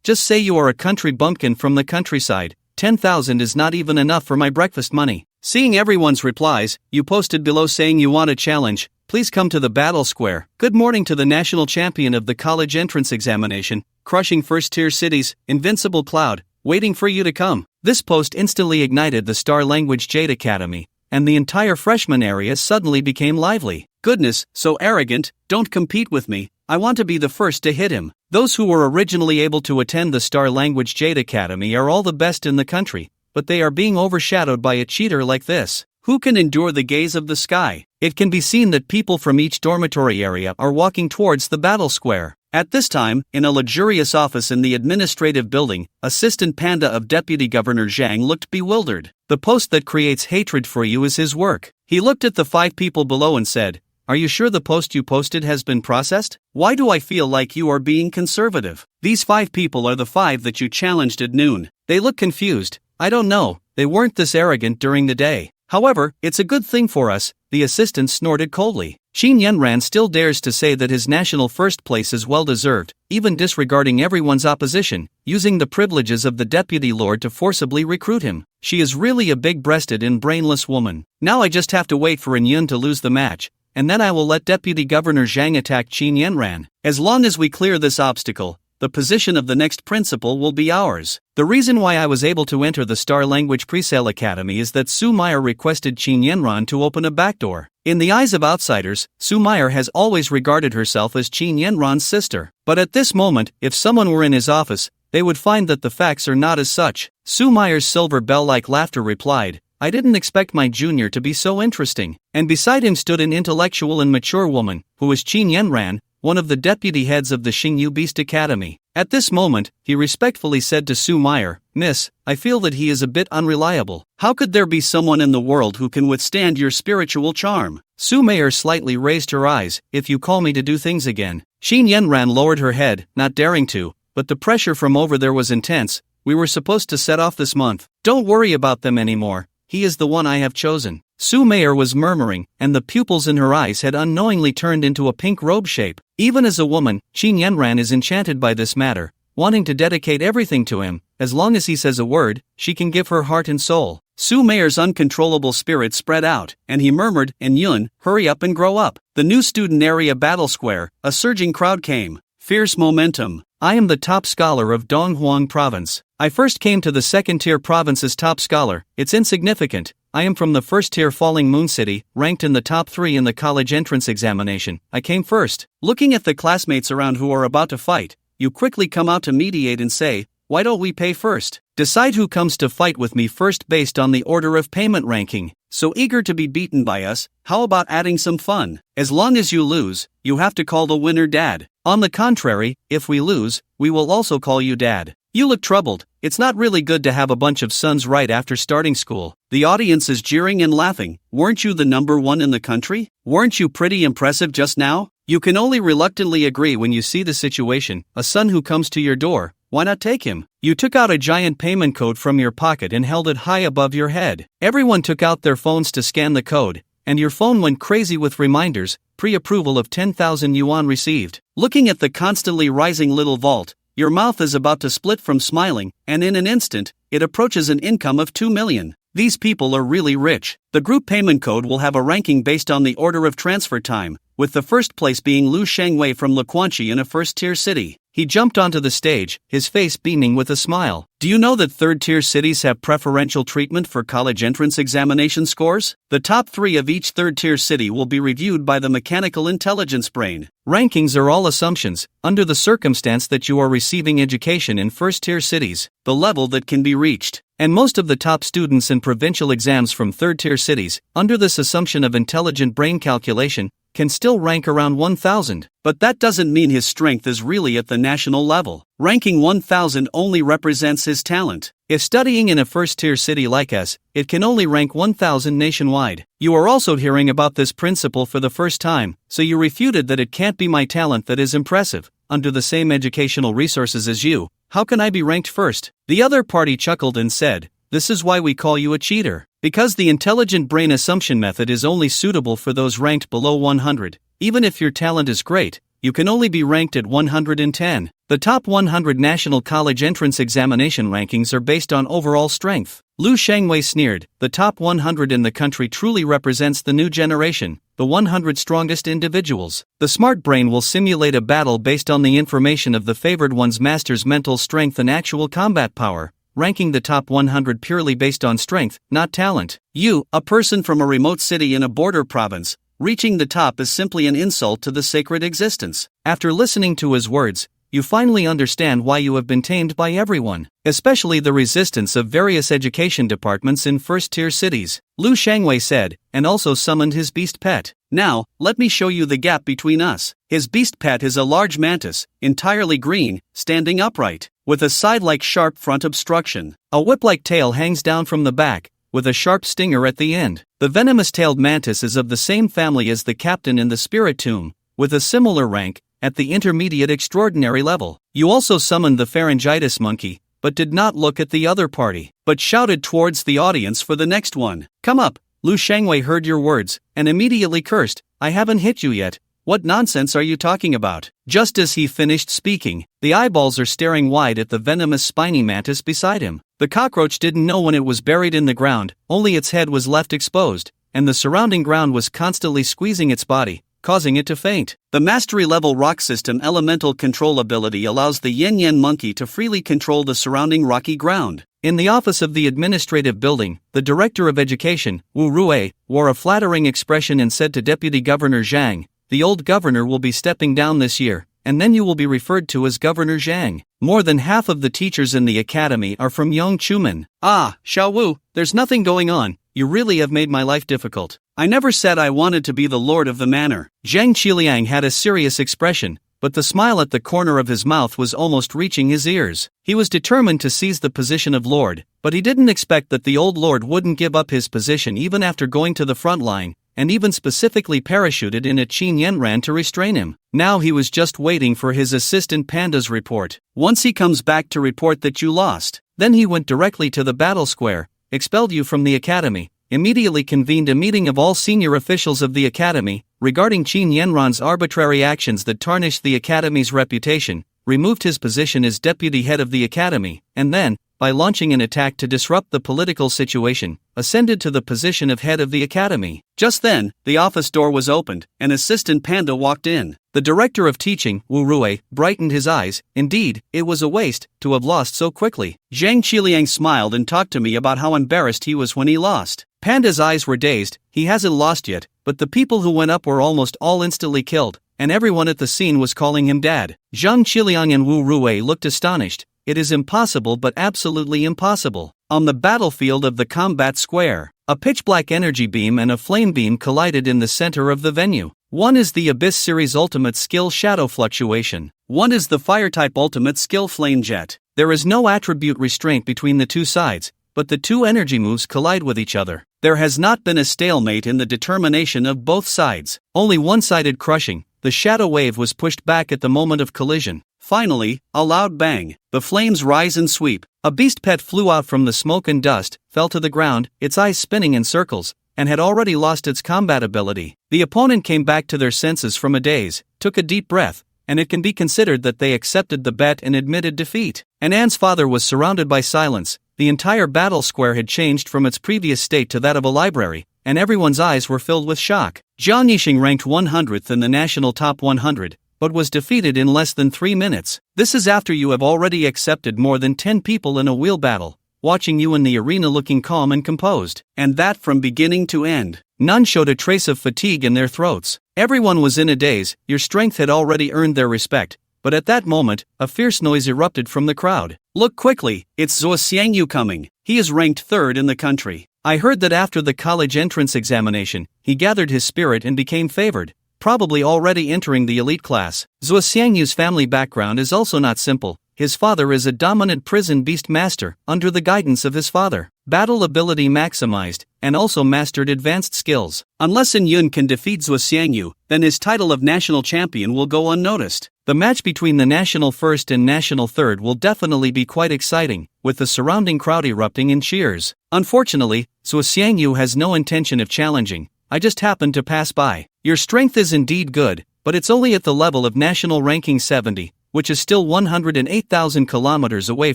Just say you are a country bumpkin from the countryside. 10,000 is not even enough for my breakfast money. Seeing everyone's replies, you posted below saying you want a challenge. Please come to the battle square. Good morning to the national champion of the college entrance examination, crushing first-tier cities, Invincible Cloud, waiting for you to come. This post instantly ignited the Star Language Jade Academy, and the entire freshman area suddenly became lively. Goodness, so arrogant, don't compete with me, I want to be the first to hit him. Those who were originally able to attend the Star Language Jade Academy are all the best in the country, but they are being overshadowed by a cheater like this. Who can endure the gaze of the sky? It can be seen that people from each dormitory area are walking towards the battle square. At this time, in a luxurious office in the administrative building, Assistant Panda of Deputy Governor Zhang looked bewildered. The post that creates hatred for you is his work. He looked at the 5 people below and said, "Are you sure the post you posted has been processed? Why do I feel like you are being conservative? These 5 people are the 5 that you challenged at noon. They look confused. I don't know, they weren't this arrogant during the day. However, it's a good thing for us," the assistant snorted coldly. Qin Yanran still dares to say that his national first place is well-deserved, even disregarding everyone's opposition, using the privileges of the deputy lord to forcibly recruit him. She is really a big-breasted and brainless woman. Now I just have to wait for Yun to lose the match, and then I will let Deputy Governor Zhang attack Qin Yanran. As long as we clear this obstacle, the position of the next principal will be ours. The reason why I was able to enter the Star Language Presale Academy is that Su Meyer requested Qin Yanran to open a backdoor. In the eyes of outsiders, Su Meyer has always regarded herself as Qin Yanran's sister. But at this moment, if someone were in his office, they would find that the facts are not as such. Su Meyer's silver bell-like laughter replied, "I didn't expect my junior to be so interesting." And beside him stood an intellectual and mature woman, who was Qin Yanran, one of the deputy heads of the Xingyu Beast Academy. At this moment, he respectfully said to Su Meyer, "Miss, I feel that he is a bit unreliable. How could there be someone in the world who can withstand your spiritual charm?" Su Meyer slightly raised her eyes, "If you call me to do things again." Qin Yanran lowered her head, not daring to, but the pressure from over there was intense. "We were supposed to set off this month. Don't worry about them anymore. He is the one I have chosen." Su Meyer was murmuring, and the pupils in her eyes had unknowingly turned into a pink robe shape. Even as a woman, Qin Yanran is enchanted by this matter, wanting to dedicate everything to him. As long as he says a word, she can give her heart and soul. Su Meyer's uncontrollable spirit spread out, and he murmured, "And Yun, hurry up and grow up." The new student area battle square, a surging crowd came. Fierce momentum. I am the top scholar of Donghuang province. I first came to the second-tier province's top scholar. It's insignificant. I am from the first-tier Falling Moon City, ranked in the top 3 in the college entrance examination. I came first. Looking at the classmates around who are about to fight, you quickly come out to mediate and say, "Why don't we pay first? Decide who comes to fight with me first based on the order of payment ranking." So eager to be beaten by us, how about adding some fun? As long as you lose, you have to call the winner Dad. On the contrary, if we lose, we will also call you Dad. You look troubled. It's not really good to have a bunch of sons right after starting school. The audience is jeering and laughing. Weren't you the number 1 in the country? Weren't you pretty impressive just now? You can only reluctantly agree when you see the situation, a son who comes to your door, why not take him? You took out a giant payment code from your pocket and held it high above your head. Everyone took out their phones to scan the code, and your phone went crazy with reminders, pre-approval of 10,000 yuan received. Looking at the constantly rising little vault, your mouth is about to split from smiling, and in an instant, it approaches an income of 2 million. These people are really rich. The group payment code will have a ranking based on the order of transfer time, with the first place being Lu Shangwei from Lequanchi in a first-tier city. He jumped onto the stage, his face beaming with a smile. Do you know that third-tier cities have preferential treatment for college entrance examination scores? The top 3 of each third-tier city will be reviewed by the mechanical intelligence brain. Rankings are all assumptions, under the circumstance that you are receiving education in first-tier cities, the level that can be reached. And most of the top students in provincial exams from third-tier cities, under this assumption of intelligent brain calculation, can still rank around 1,000. But that doesn't mean his strength is really at the national level. Ranking 1,000 only represents his talent. If studying in a first-tier city like us, it can only rank 1,000 nationwide. You are also hearing about this principle for the first time, so you refuted that it can't be my talent that is impressive. Under the same educational resources as you, how can I be ranked first? The other party chuckled and said, this is why we call you a cheater. Because the intelligent brain assumption method is only suitable for those ranked below 100. Even if your talent is great, you can only be ranked at 110. The top 100 national college entrance examination rankings are based on overall strength. Lu Shangwei sneered, the top 100 in the country truly represents the new generation, the 100 strongest individuals. The smart brain will simulate a battle based on the information of the favored one's master's mental strength and actual combat power, ranking the top 100 purely based on strength, not talent. You, a person from a remote city in a border province, reaching the top is simply an insult to the sacred existence. After listening to his words, you finally understand why you have been tamed by everyone, especially the resistance of various education departments in first-tier cities, Lu Shangwei said, and also summoned his beast pet. Now, let me show you the gap between us. His beast pet is a large mantis, entirely green, standing upright, with a side-like sharp front obstruction. A whip-like tail hangs down from the back, with a sharp stinger at the end. The venomous-tailed mantis is of the same family as the captain in the spirit tomb, with a similar rank, at the intermediate extraordinary level. You also summoned the pharyngitis monkey, but did not look at the other party, but shouted towards the audience for the next one. Come up. Lu Shangwei heard your words, and immediately cursed, I haven't hit you yet. What nonsense are you talking about? Just as he finished speaking, the eyeballs are staring wide at the venomous spiny mantis beside him. The cockroach didn't know when it was buried in the ground, only its head was left exposed, and the surrounding ground was constantly squeezing its body, causing it to faint. The mastery-level rock system elemental control ability allows the yin-yen monkey to freely control the surrounding rocky ground. In the office of the administrative building, the director of education, Wu Rui, wore a flattering expression and said to Deputy Governor Zhang, the old governor will be stepping down this year, and then you will be referred to as Governor Zhang. More than half of the teachers in the academy are from Yongchumen. Ah, Xiao Wu, there's nothing going on. You really have made my life difficult. I never said I wanted to be the lord of the manor. Zhang Qiliang had a serious expression, but the smile at the corner of his mouth was almost reaching his ears. He was determined to seize the position of lord, but he didn't expect that the old lord wouldn't give up his position even after going to the front line, and even specifically parachuted in at Qin Yanran to restrain him. Now he was just waiting for his assistant Panda's report. Once he comes back to report that you lost, then he went directly to the battle square, expelled you from the academy, immediately convened a meeting of all senior officials of the academy, regarding Qin Yanran's arbitrary actions that tarnished the academy's reputation, removed his position as deputy head of the academy, and then, by launching an attack to disrupt the political situation, ascended to the position of head of the academy. Just then, the office door was opened, and Assistant Panda walked in. The director of teaching, Wu Rui, brightened his eyes. Indeed, it was a waste to have lost so quickly. Zhang Qiliang smiled and talked to me about how embarrassed he was when he lost. Panda's eyes were dazed. He hasn't lost yet, but the people who went up were almost all instantly killed, and everyone at the scene was calling him dad. Zhang Qiliang and Wu Rui looked astonished. It is impossible, but absolutely impossible. On the battlefield of the combat square, a pitch-black energy beam and a flame beam collided in the center of the venue. One is the Abyss Series Ultimate Skill Shadow Fluctuation. One is the Fire-type Ultimate Skill Flame Jet. There is no attribute restraint between the two sides, but the two energy moves collide with each other. There has not been a stalemate in the determination of both sides. Only one-sided crushing. The shadow wave was pushed back at the moment of collision. Finally, a loud bang. The flames rise and sweep. A beast pet flew out from the smoke and dust, fell to the ground, its eyes spinning in circles, and had already lost its combat ability. The opponent came back to their senses from a daze, took a deep breath, and it can be considered that they accepted the bet and admitted defeat. And Anne's father was surrounded by silence. The entire battle square had changed from its previous state to that of a library, and everyone's eyes were filled with shock. Jiang Yixing ranked 100th in the national top 100, but was defeated in less than 3 minutes. This is after you have already accepted more than 10 people in a wheel battle, watching you in the arena looking calm and composed, and that from beginning to end. None showed a trace of fatigue in their throats. Everyone was in a daze. Your strength had already earned their respect, but at that moment, a fierce noise erupted from the crowd. Look quickly, it's Zhuo Xiangyu coming. He is ranked 3rd in the country. I heard that after the college entrance examination, he gathered his spirit and became favored, probably already entering the elite class. Zhuo Xiangyu's family background is also not simple. His father is a dominant prison beast master, under the guidance of his father. Battle ability maximized, and also mastered advanced skills. Unless In Yun can defeat Zhuo Xiangyu, then his title of national champion will go unnoticed. The match between the national 1st and national 3rd will definitely be quite exciting, with the surrounding crowd erupting in cheers. Unfortunately, Zhuo Xiangyu has no intention of challenging. I just happened to pass by. Your strength is indeed good, but it's only at the level of national ranking 70, which is still 108,000 kilometers away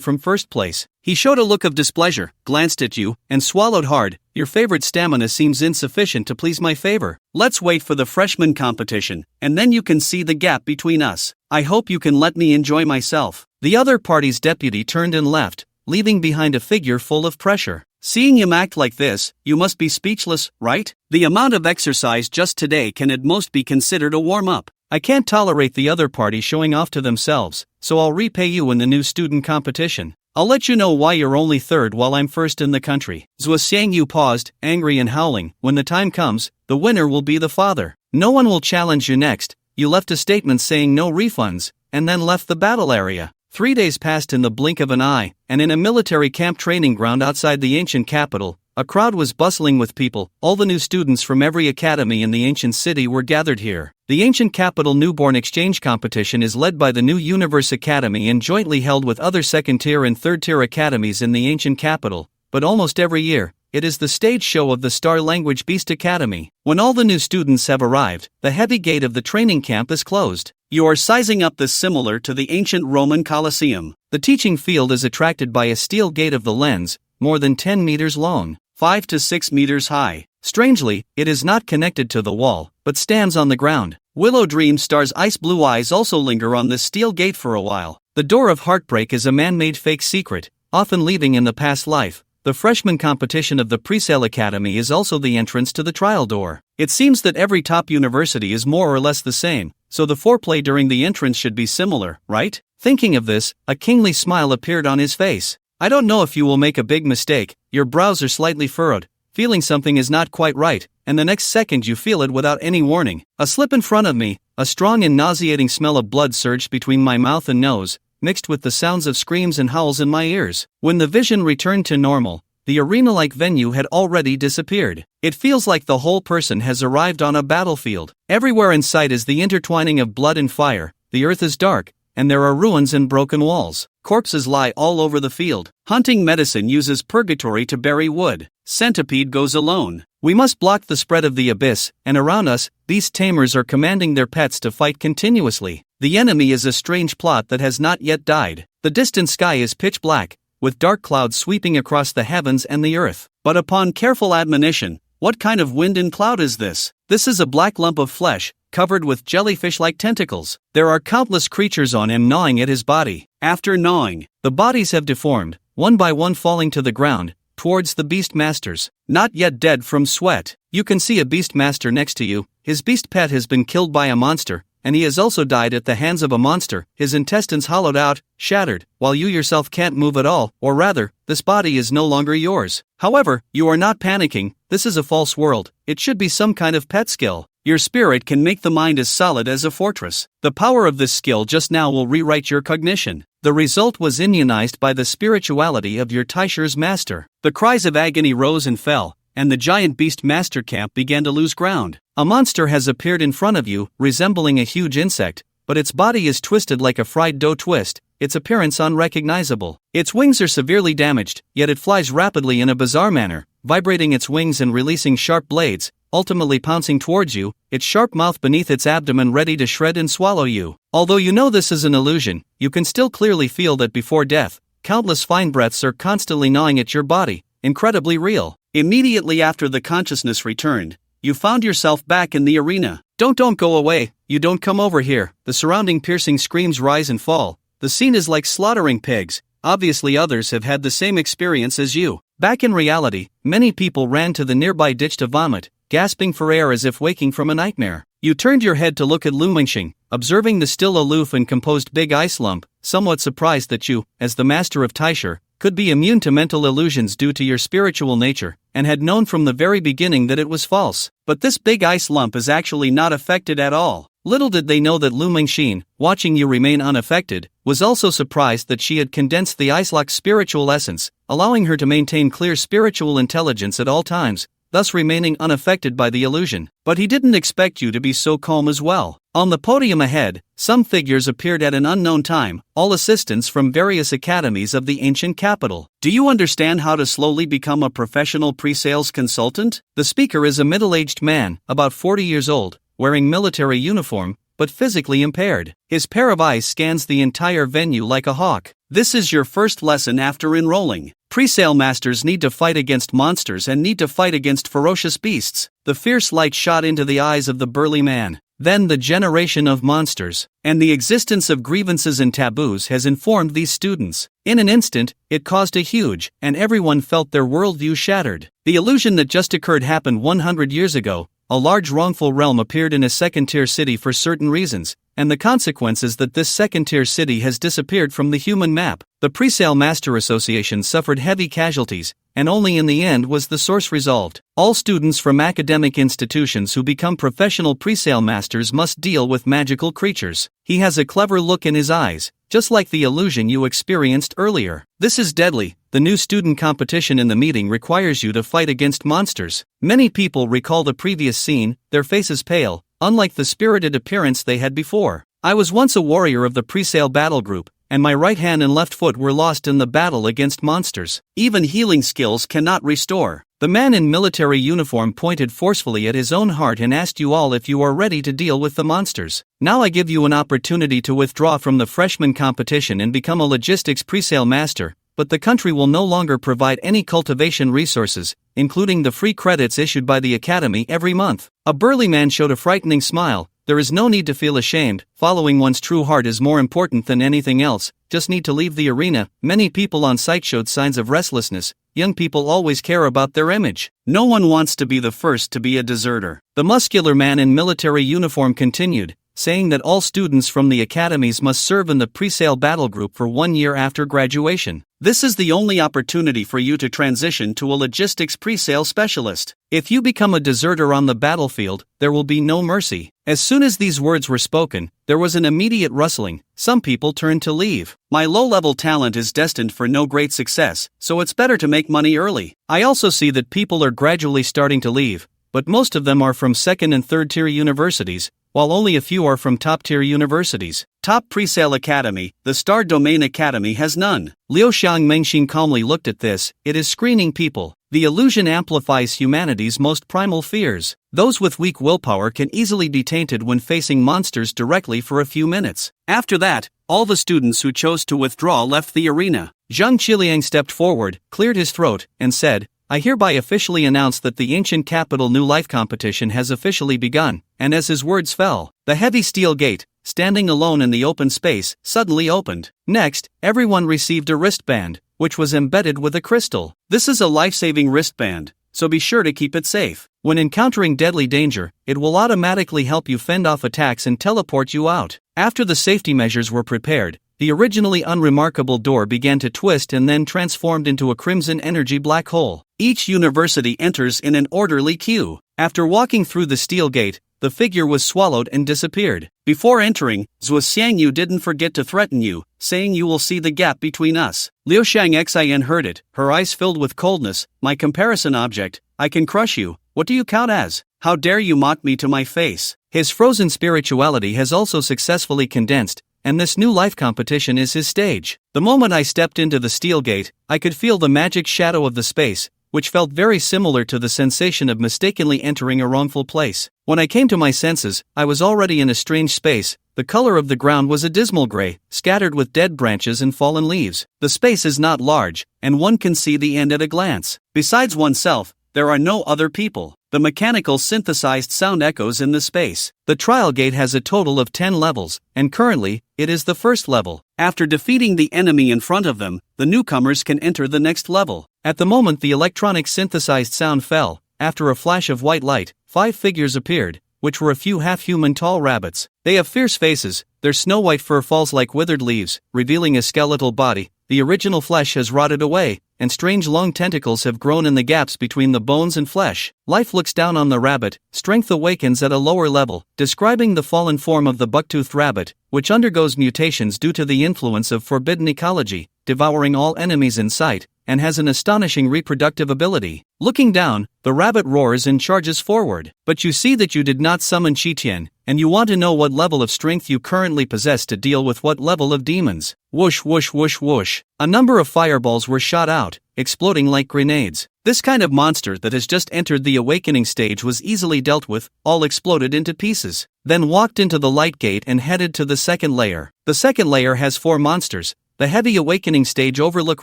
from first place. He showed a look of displeasure, glanced at you, and swallowed hard. Your favorite stamina seems insufficient to please my favor. Let's wait for the freshman competition, and then you can see the gap between us. I hope you can let me enjoy myself. The other party's deputy turned and left, leaving behind a figure full of pressure. Seeing him act like this, you must be speechless, right? The amount of exercise just today can at most be considered a warm-up. I can't tolerate the other party showing off to themselves, so I'll repay you in the new student competition. I'll let you know why you're only 3rd while I'm 1st in the country. Zhuo Xiangyu paused, angry and howling. When the time comes, the winner will be the father. No one will challenge you next. You left a statement saying no refunds, and then left the battle area. 3 days passed in the blink of an eye, and in a military camp training ground outside the ancient capital, a crowd was bustling with people. All the new students from every academy in the ancient city were gathered here. The ancient capital newborn exchange competition is led by the New Universe Academy and jointly held with other 2nd-tier and 3rd-tier academies in the ancient capital, but almost every year, it is the stage show of the Star Language Beast Academy. When all the new students have arrived, the heavy gate of the training camp is closed. You are sizing up this similar to the ancient Roman Colosseum. The teaching field is attracted by a steel gate of the lens, more than 10 meters long, 5 to 6 meters high. Strangely, it is not connected to the wall, but stands on the ground. Willow Dream Star's ice blue eyes also linger on this steel gate for a while. The door of heartbreak is a man-made fake secret, often leaving in the past life. The freshman competition of the Presale Academy is also the entrance to the trial door. It seems that every top university is more or less the same, so the foreplay during the entrance should be similar, right? Thinking of this, a kingly smile appeared on his face. I don't know if you will make a big mistake. Your brows are slightly furrowed, feeling something is not quite right, and the next second you feel it without any warning. A slip in front of me, a strong and nauseating smell of blood surged between my mouth and nose, mixed with the sounds of screams and howls in my ears. When the vision returned to normal, the arena-like venue had already disappeared. It feels like the whole person has arrived on a battlefield. Everywhere in sight is the intertwining of blood and fire. The earth is dark, and there are ruins and broken walls. Corpses lie all over the field. Hunting medicine uses purgatory to bury wood. Centipede goes alone. We must block the spread of the abyss, and around us, beast tamers are commanding their pets to fight continuously. The enemy is a strange plot that has not yet died. The distant sky is pitch black, with dark clouds sweeping across the heavens and the earth. But upon careful admonition, what kind of wind and cloud is this? This is a black lump of flesh, covered with jellyfish-like tentacles. There are countless creatures on him gnawing at his body. After gnawing, the bodies have deformed, one by one falling to the ground, towards the beast masters. Not yet dead from sweat. You can see a beast master next to you. His beast pet has been killed by a monster, and he has also died at the hands of a monster, his intestines hollowed out, shattered, while you yourself can't move at all, or rather, this body is no longer yours. However, you are not panicking. This is a false world. It should be some kind of pet skill. Your spirit can make the mind as solid as a fortress. The power of this skill just now will rewrite your cognition. The result was immunized by the spirituality of your Taisher's master. The cries of agony rose and fell, and the giant beast master camp began to lose ground. A monster has appeared in front of you, resembling a huge insect, but its body is twisted like a fried dough twist, its appearance unrecognizable. Its wings are severely damaged, yet it flies rapidly in a bizarre manner, vibrating its wings and releasing sharp blades, ultimately pouncing towards you, its sharp mouth beneath its abdomen ready to shred and swallow you. Although you know this is an illusion, you can still clearly feel that before death, countless fine breaths are constantly gnawing at your body, incredibly real. Immediately after the consciousness returned, you found yourself back in the arena. Don't go away, you don't come over here. The surrounding piercing screams rise and fall. The scene is like slaughtering pigs. Obviously others have had the same experience as you. Back in reality, many people ran to the nearby ditch to vomit, gasping for air as if waking from a nightmare. You turned your head to look at Lu Mingxing, observing the still aloof and composed big ice lump, somewhat surprised that you, as the master of Taisher, could be immune to mental illusions due to your spiritual nature, and had known from the very beginning that it was false. But this big ice lump is actually not affected at all. Little did they know that Lu Mingxin, watching you remain unaffected, was also surprised that she had condensed the ice lock's spiritual essence, allowing her to maintain clear spiritual intelligence at all times, thus remaining unaffected by the illusion. But he didn't expect you to be so calm as well. On the podium ahead, some figures appeared at an unknown time, all assistants from various academies of the ancient capital. Do you understand how to slowly become a professional pre-sales consultant? The speaker is a middle-aged man, about 40 years old, wearing military uniform, but physically impaired. His pair of eyes scans the entire venue like a hawk. This is your first lesson after enrolling. Pre-sale masters need to fight against monsters and need to fight against ferocious beasts. The fierce light shot into the eyes of the burly man. Then the generation of monsters, and the existence of grievances and taboos has informed these students. In an instant, it caused a huge, and everyone felt their worldview shattered. The illusion that just occurred happened 100 years ago. A large wrongful realm appeared in a second-tier city for certain reasons, and the consequence is that this second-tier city has disappeared from the human map. The Presale Master Association suffered heavy casualties, and only in the end was the source resolved. All students from academic institutions who become professional presale masters must deal with magical creatures. He has a clever look in his eyes, just like the illusion you experienced earlier. This is deadly. The new student competition in the meeting requires you to fight against monsters. Many people recall the previous scene, their faces pale, unlike the spirited appearance they had before. I was once a warrior of the presale battle group, and my right hand and left foot were lost in the battle against monsters. Even healing skills cannot restore. The man in military uniform pointed forcefully at his own heart and asked you all if you are ready to deal with the monsters. Now I give you an opportunity to withdraw from the freshman competition and become a logistics presale master, but the country will no longer provide any cultivation resources, including the free credits issued by the academy every month. A burly man showed a frightening smile. There is no need to feel ashamed. Following one's true heart is more important than anything else. Just need to leave the arena. Many people on site showed signs of restlessness. Young people always care about their image. No one wants to be the first to be a deserter. The muscular man in military uniform continued, saying that all students from the academies must serve in the presale battle group for 1 year after graduation. This is the only opportunity for you to transition to a logistics presale specialist. If you become a deserter on the battlefield, there will be no mercy. As soon as these words were spoken, there was an immediate rustling. Some people turned to leave. My low-level talent is destined for no great success, so it's better to make money early. I also see that people are gradually starting to leave, but most of them are from second and third tier universities, while only a few are from top-tier universities. Top Presale Academy, the Star Domain Academy has none. Liu Xiang Mengxin calmly looked at this. It is screening people. The illusion amplifies humanity's most primal fears. Those with weak willpower can easily be tainted when facing monsters directly for a few minutes. After that, all the students who chose to withdraw left the arena. Zhang Qiliang stepped forward, cleared his throat, and said, I hereby officially announce that the ancient capital New Life competition has officially begun, and as his words fell, the heavy steel gate, standing alone in the open space, suddenly opened. Next, everyone received a wristband, which was embedded with a crystal. This is a life-saving wristband, so be sure to keep it safe. When encountering deadly danger, it will automatically help you fend off attacks and teleport you out. After the safety measures were prepared, the originally unremarkable door began to twist and then transformed into a crimson energy black hole. Each university enters in an orderly queue. After walking through the steel gate, the figure was swallowed and disappeared. Before entering, Zhuo Xiangyu didn't forget to threaten you, saying you will see the gap between us. Liu Shang Xin heard it, her eyes filled with coldness. My comparison object, I can crush you. What do you count as? How dare you mock me to my face? His frozen spirituality has also successfully condensed, and this new life competition is his stage. The moment I stepped into the steel gate, I could feel the magic shadow of the space, which felt very similar to the sensation of mistakenly entering a wrongful place. When I came to my senses, I was already in a strange space. The color of the ground was a dismal gray, scattered with dead branches and fallen leaves. The space is not large, and one can see the end at a glance. Besides oneself, there are no other people. The mechanical synthesized sound echoes in the space. The trial gate has a total of 10 levels, and currently, it is the first level. After defeating the enemy in front of them, the newcomers can enter the next level. At the moment the electronic synthesized sound fell, after a flash of white light, 5 figures appeared, which were a few half-human tall rabbits. They have fierce faces, their snow-white fur falls like withered leaves, revealing a skeletal body. The original flesh has rotted away, and strange long tentacles have grown in the gaps between the bones and flesh. Life looks down on the rabbit, strength awakens at a lower level, describing the fallen form of the buck-toothed rabbit, which undergoes mutations due to the influence of forbidden ecology, devouring all enemies in sight, and has an astonishing reproductive ability. Looking down, the rabbit roars and charges forward. But you see that you did not summon Qitian, and you want to know what level of strength you currently possess to deal with what level of demons. Whoosh whoosh whoosh whoosh. A number of fireballs were shot out, exploding like grenades. This kind of monster that has just entered the awakening stage was easily dealt with, all exploded into pieces. Then walked into the light gate and headed to the second layer. The second layer has 4 monsters. The heavy awakening stage overlook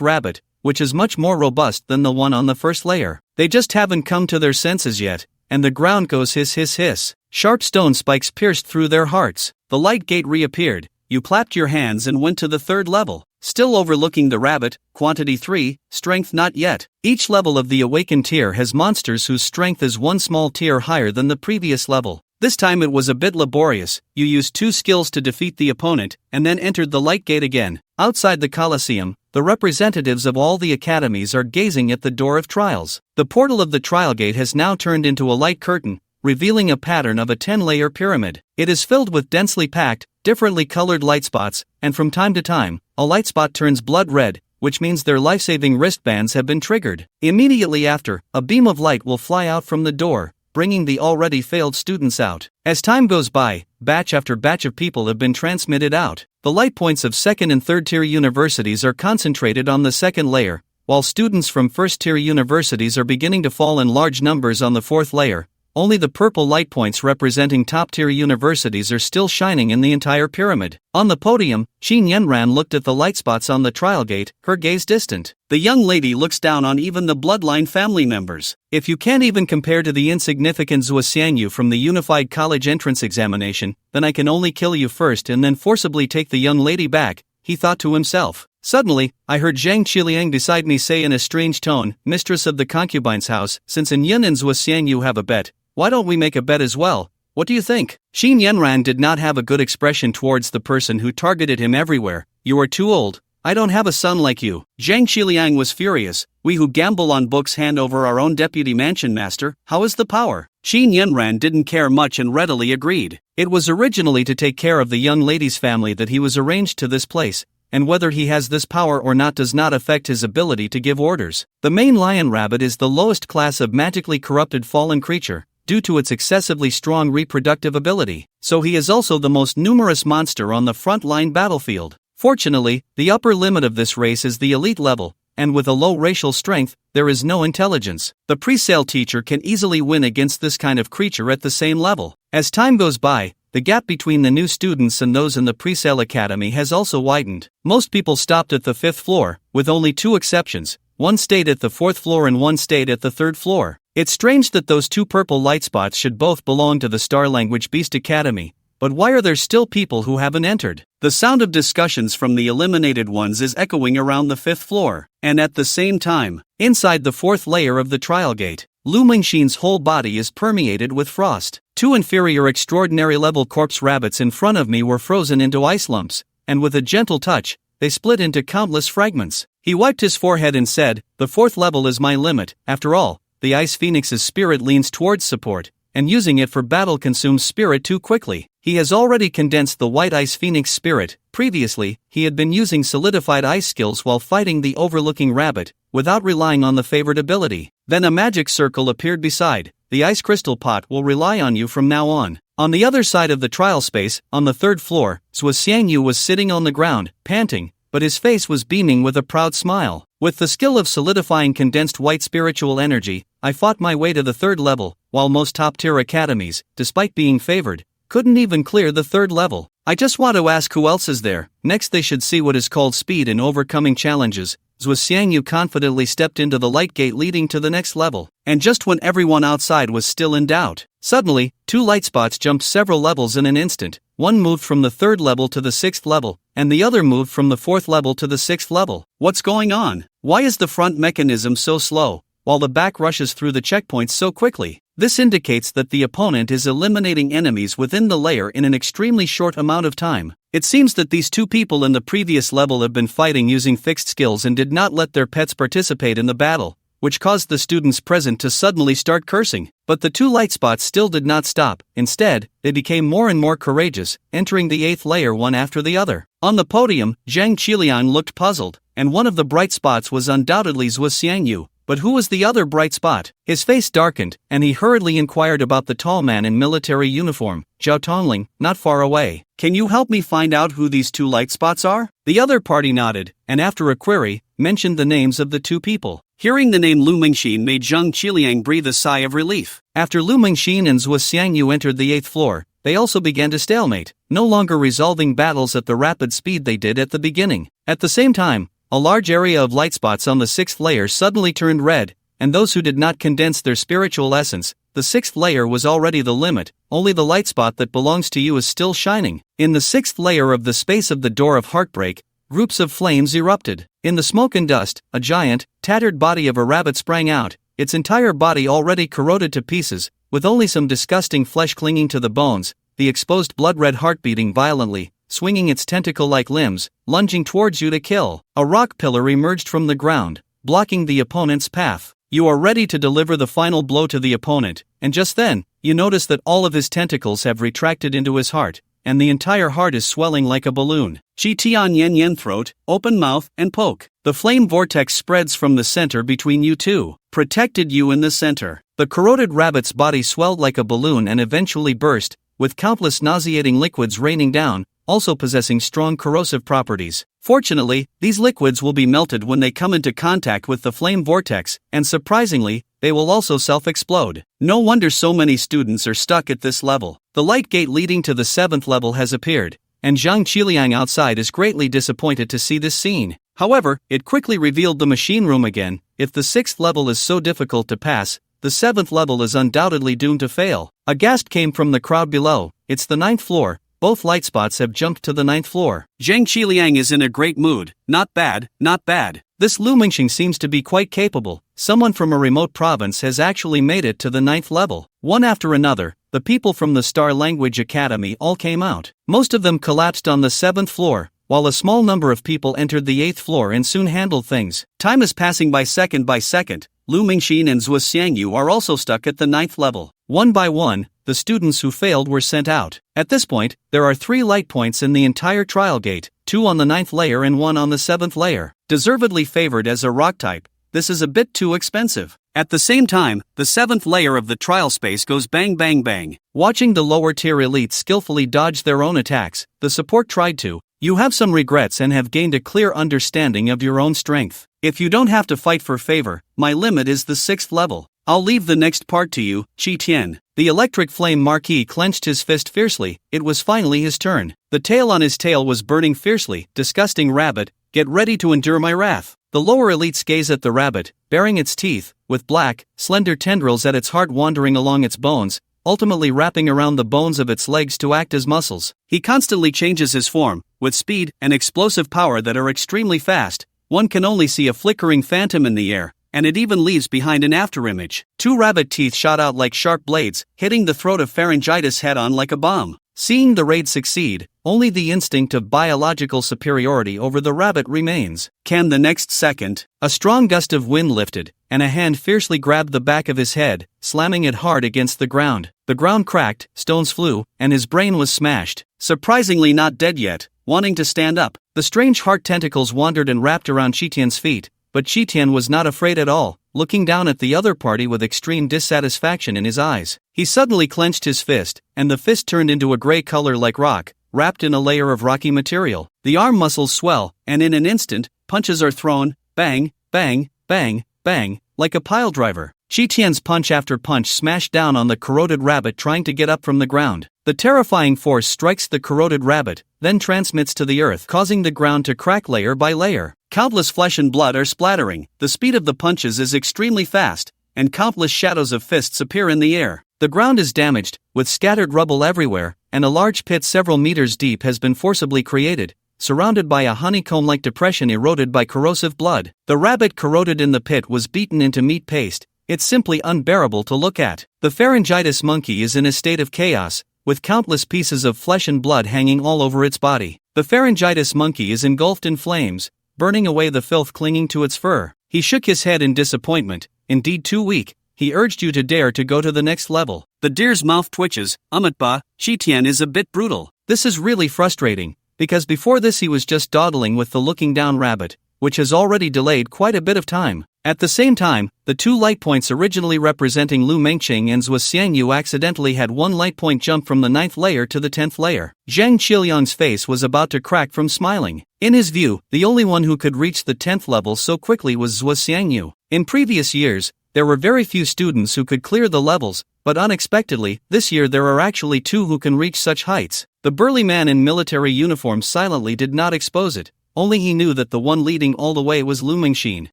rabbit, which is much more robust than the one on the first layer. They just haven't come to their senses yet, and the ground goes hiss hiss hiss. Sharp stone spikes pierced through their hearts. The light gate reappeared. You clapped your hands and went to the third level. Still overlooking the rabbit, quantity 3, strength not yet. Each level of the awakened tier has monsters whose strength is one small tier higher than the previous level. This time it was a bit laborious. You used 2 skills to defeat the opponent, and then entered the light gate again. Outside the Colosseum, the representatives of all the academies are gazing at the door of trials. The portal of the trial gate has now turned into a light curtain, revealing a pattern of a 10-layer pyramid. It is filled with densely packed, differently colored light spots, and from time to time, a light spot turns blood red, which means their life-saving wristbands have been triggered. Immediately after, a beam of light will fly out from the door, bringing the already failed students out. As time goes by, batch after batch of people have been transmitted out. The light points of second and third tier universities are concentrated on the second layer, while students from first tier universities are beginning to fall in large numbers on the fourth layer. Only the purple light points representing top-tier universities are still shining in the entire pyramid. On the podium, Qin Yanran looked at the light spots on the trial gate, her gaze distant. The young lady looks down on even the bloodline family members. If you can't even compare to the insignificant Zhou Xiangyu from the Unified College entrance examination, then I can only kill you first and then forcibly take the young lady back, he thought to himself. Suddenly, I heard Zhang Qiliang beside me say in a strange tone, Mistress of the Concubine's house, since in Yun and Zhou Xiangyu have a bet, why don't we make a bet as well? What do you think? Qin Yanran did not have a good expression towards the person who targeted him everywhere. You are too old. I don't have a son like you. Zhang Qiliang was furious. We who gamble on books hand over our own deputy mansion master. How is the power? Qin Yanran didn't care much and readily agreed. It was originally to take care of the young lady's family that he was arranged to this place, and whether he has this power or not does not affect his ability to give orders. The main lion rabbit is the lowest class of magically corrupted fallen creature, due to its excessively strong reproductive ability, so he is also the most numerous monster on the front-line battlefield. Fortunately, the upper limit of this race is the elite level, and with a low racial strength, there is no intelligence. The presale teacher can easily win against this kind of creature at the same level. As time goes by, the gap between the new students and those in the presale academy has also widened. Most people stopped at the 5th floor, with only 2 exceptions. One stayed at the 4th floor and one stayed at the 3rd floor. It's strange that those 2 purple light spots should both belong to the Star Language Beast Academy, but why are there still people who haven't entered? The sound of discussions from the eliminated ones is echoing around the 5th floor, and at the same time, inside the 4th layer of the trial gate, Lu Mingxin's whole body is permeated with frost. 2 inferior extraordinary level corpse rabbits in front of me were frozen into ice lumps, and with a gentle touch, they split into countless fragments. He wiped his forehead and said, "The 4th level is my limit. After all, the Ice Phoenix's spirit leans towards support, and using it for battle consumes spirit too quickly. He has already condensed the White Ice Phoenix spirit. Previously, he had been using solidified ice skills while fighting the overlooking rabbit, without relying on the favored ability. Then a magic circle appeared beside. the ice crystal pot will rely on you from now on. On the other side of the trial space, on the third floor, Sssss-Level was sitting on the ground, panting, but his face was beaming with a proud smile. With the skill of solidifying condensed white spiritual energy, I fought my way to the third level, while most top-tier academies, despite being favored, couldn't even clear the third level. I just want to ask who else is there. Next they should see what is called speed in overcoming challenges. Sssss-Level confidently stepped into the light gate leading to the next level, and just when everyone outside was still in doubt, suddenly, 2 light spots jumped several levels in an instant. One moved from the 3rd level to the 6th level, and the other moved from the 4th level to the 6th level. What's going on? Why is the front mechanism so slow, while the back rushes through the checkpoints so quickly? This indicates that the opponent is eliminating enemies within the layer in an extremely short amount of time. It seems that these 2 people in the previous level have been fighting using fixed skills and did not let their pets participate in the battle, which caused the students present to suddenly start cursing. But the 2 light spots still did not stop. Instead, they became more and more courageous, entering the 8th layer one after the other. On the podium, Zhang Qiliang looked puzzled, and one of the bright spots was undoubtedly Sssss-Level. But who was the other bright spot? His face darkened, and he hurriedly inquired about the tall man in military uniform, Zhao Tongling, not far away. Can you help me find out who these 2 light spots are? The other party nodded, and after a query, mentioned the names of the 2 people. Hearing the name Lu Mingxin made Zhang Qiliang breathe a sigh of relief. After Lu Mingxin and Sssss-Level entered the 8th floor, they also began to stalemate, no longer resolving battles at the rapid speed they did at the beginning. At the same time, a large area of light spots on the 6th layer suddenly turned red, and those who did not condense their spiritual essence, the 6th layer was already the limit, only the light spot that belongs to you is still shining. In the 6th layer of the space of the Door of Heartbreak, groups of flames erupted. In the smoke and dust, a giant, tattered body of a rabbit sprang out, its entire body already corroded to pieces, with only some disgusting flesh clinging to the bones, the exposed blood-red heart beating violently, swinging its tentacle-like limbs, lunging towards you to kill. A rock pillar emerged from the ground, blocking the opponent's path. You are ready to deliver the final blow to the opponent, and just then, you notice that all of his tentacles have retracted into his heart, and the entire heart is swelling like a balloon. Chi Tian Yen Yen throat, open mouth, and poke. The flame vortex spreads from the center between you two, protected you in the center. The corroded rabbit's body swelled like a balloon and eventually burst, with countless nauseating liquids raining down, also possessing strong corrosive properties. Fortunately, these liquids will be melted when they come into contact with the flame vortex, and surprisingly, they will also self-explode. No wonder so many students are stuck at this level. The light gate leading to the 7th level has appeared, and Zhang Qiliang outside is greatly disappointed to see this scene. However, it quickly revealed the machine room again. If the 6th level is so difficult to pass, the 7th level is undoubtedly doomed to fail. A gasp came from the crowd below. It's the 9th floor. Both light spots have jumped to the 9th floor. Zhang Qiliang is in a great mood. Not bad, not bad. This Lu Mingxin seems to be quite capable. Someone from a remote province has actually made it to the 9th level. One after another, the people from the Star Language Academy all came out. Most of them collapsed on the 7th floor, while a small number of people entered the 8th floor and soon handled things. Time is passing by second. Lu Mingxin and Sssss-Level are also stuck at the 9th level. One by one, the students who failed were sent out. At this point, there are 3 light points in the entire trial gate, 2 on the 9th layer and 1 on the 7th layer. Deservedly favored as a rock type, this is a bit too expensive. At the same time, the 7th layer of the trial space goes bang bang bang. Watching the lower tier elites skillfully dodge their own attacks, the support tried to. You have some regrets and have gained a clear understanding of your own strength. If you don't have to fight for favor, my limit is the 6th level. I'll leave the next part to you, Chi Tian. The electric flame marquis clenched his fist fiercely. It was finally his turn. The tail on his tail was burning fiercely. Disgusting rabbit, get ready to endure my wrath. The lower elites gaze at the rabbit, baring its teeth, with black, slender tendrils at its heart wandering along its bones, ultimately wrapping around the bones of its legs to act as muscles. He constantly changes his form, with speed and explosive power that are extremely fast. One can only see a flickering phantom in the air, and it even leaves behind an afterimage. 2 rabbit teeth shot out like sharp blades, hitting the throat of Pharyngitis head-on like a bomb. Seeing the raid succeed, only the instinct of biological superiority over the rabbit remains. Can the next second, a strong gust of wind lifted, and a hand fiercely grabbed the back of his head, slamming it hard against the ground. The ground cracked, stones flew, and his brain was smashed. Surprisingly not dead yet, wanting to stand up, the strange heart tentacles wandered and wrapped around Chi Tian's feet, but Chi Tian was not afraid at all. looking down at the other party with extreme dissatisfaction in his eyes. He suddenly clenched his fist, and the fist turned into a gray color like rock, wrapped in a layer of rocky material. The arm muscles swell, and in an instant, punches are thrown, bang, bang, bang, bang, like a piledriver. Chi-Tian's punch after punch smashed down on the corroded rabbit trying to get up from the ground. The terrifying force strikes the corroded rabbit, then transmits to the earth, causing the ground to crack layer by layer. Countless flesh and blood are splattering, the speed of the punches is extremely fast, and countless shadows of fists appear in the air. The ground is damaged, with scattered rubble everywhere, and a large pit several meters deep has been forcibly created, surrounded by a honeycomb-like depression eroded by corrosive blood. The rabbit corroded in the pit was beaten into meat paste. It's simply unbearable to look at. The pharyngitis monkey is in a state of chaos, with countless pieces of flesh and blood hanging all over its body. The pharyngitis monkey is engulfed in flames, burning away the filth clinging to its fur. He shook his head in disappointment, indeed too weak. He urged you to dare to go to the next level. The deer's mouth twitches. Chi-Tian is a bit brutal. This is really frustrating, because before this he was just dawdling with the looking down rabbit, which has already delayed quite a bit of time. At the same time, the two light points originally representing Lu Mengqing and Zhuo Xiangyu accidentally had one light point jump from the 9th layer to the 10th layer. Zhang Qiliang's face was about to crack from smiling. In his view, the only one who could reach the 10th level so quickly was Zhuo Xiangyu. In previous years, there were very few students who could clear the levels, but unexpectedly, this year there are actually two who can reach such heights. The burly man in military uniform silently did not expose it. Only he knew that the one leading all the way was Lu Mengqing.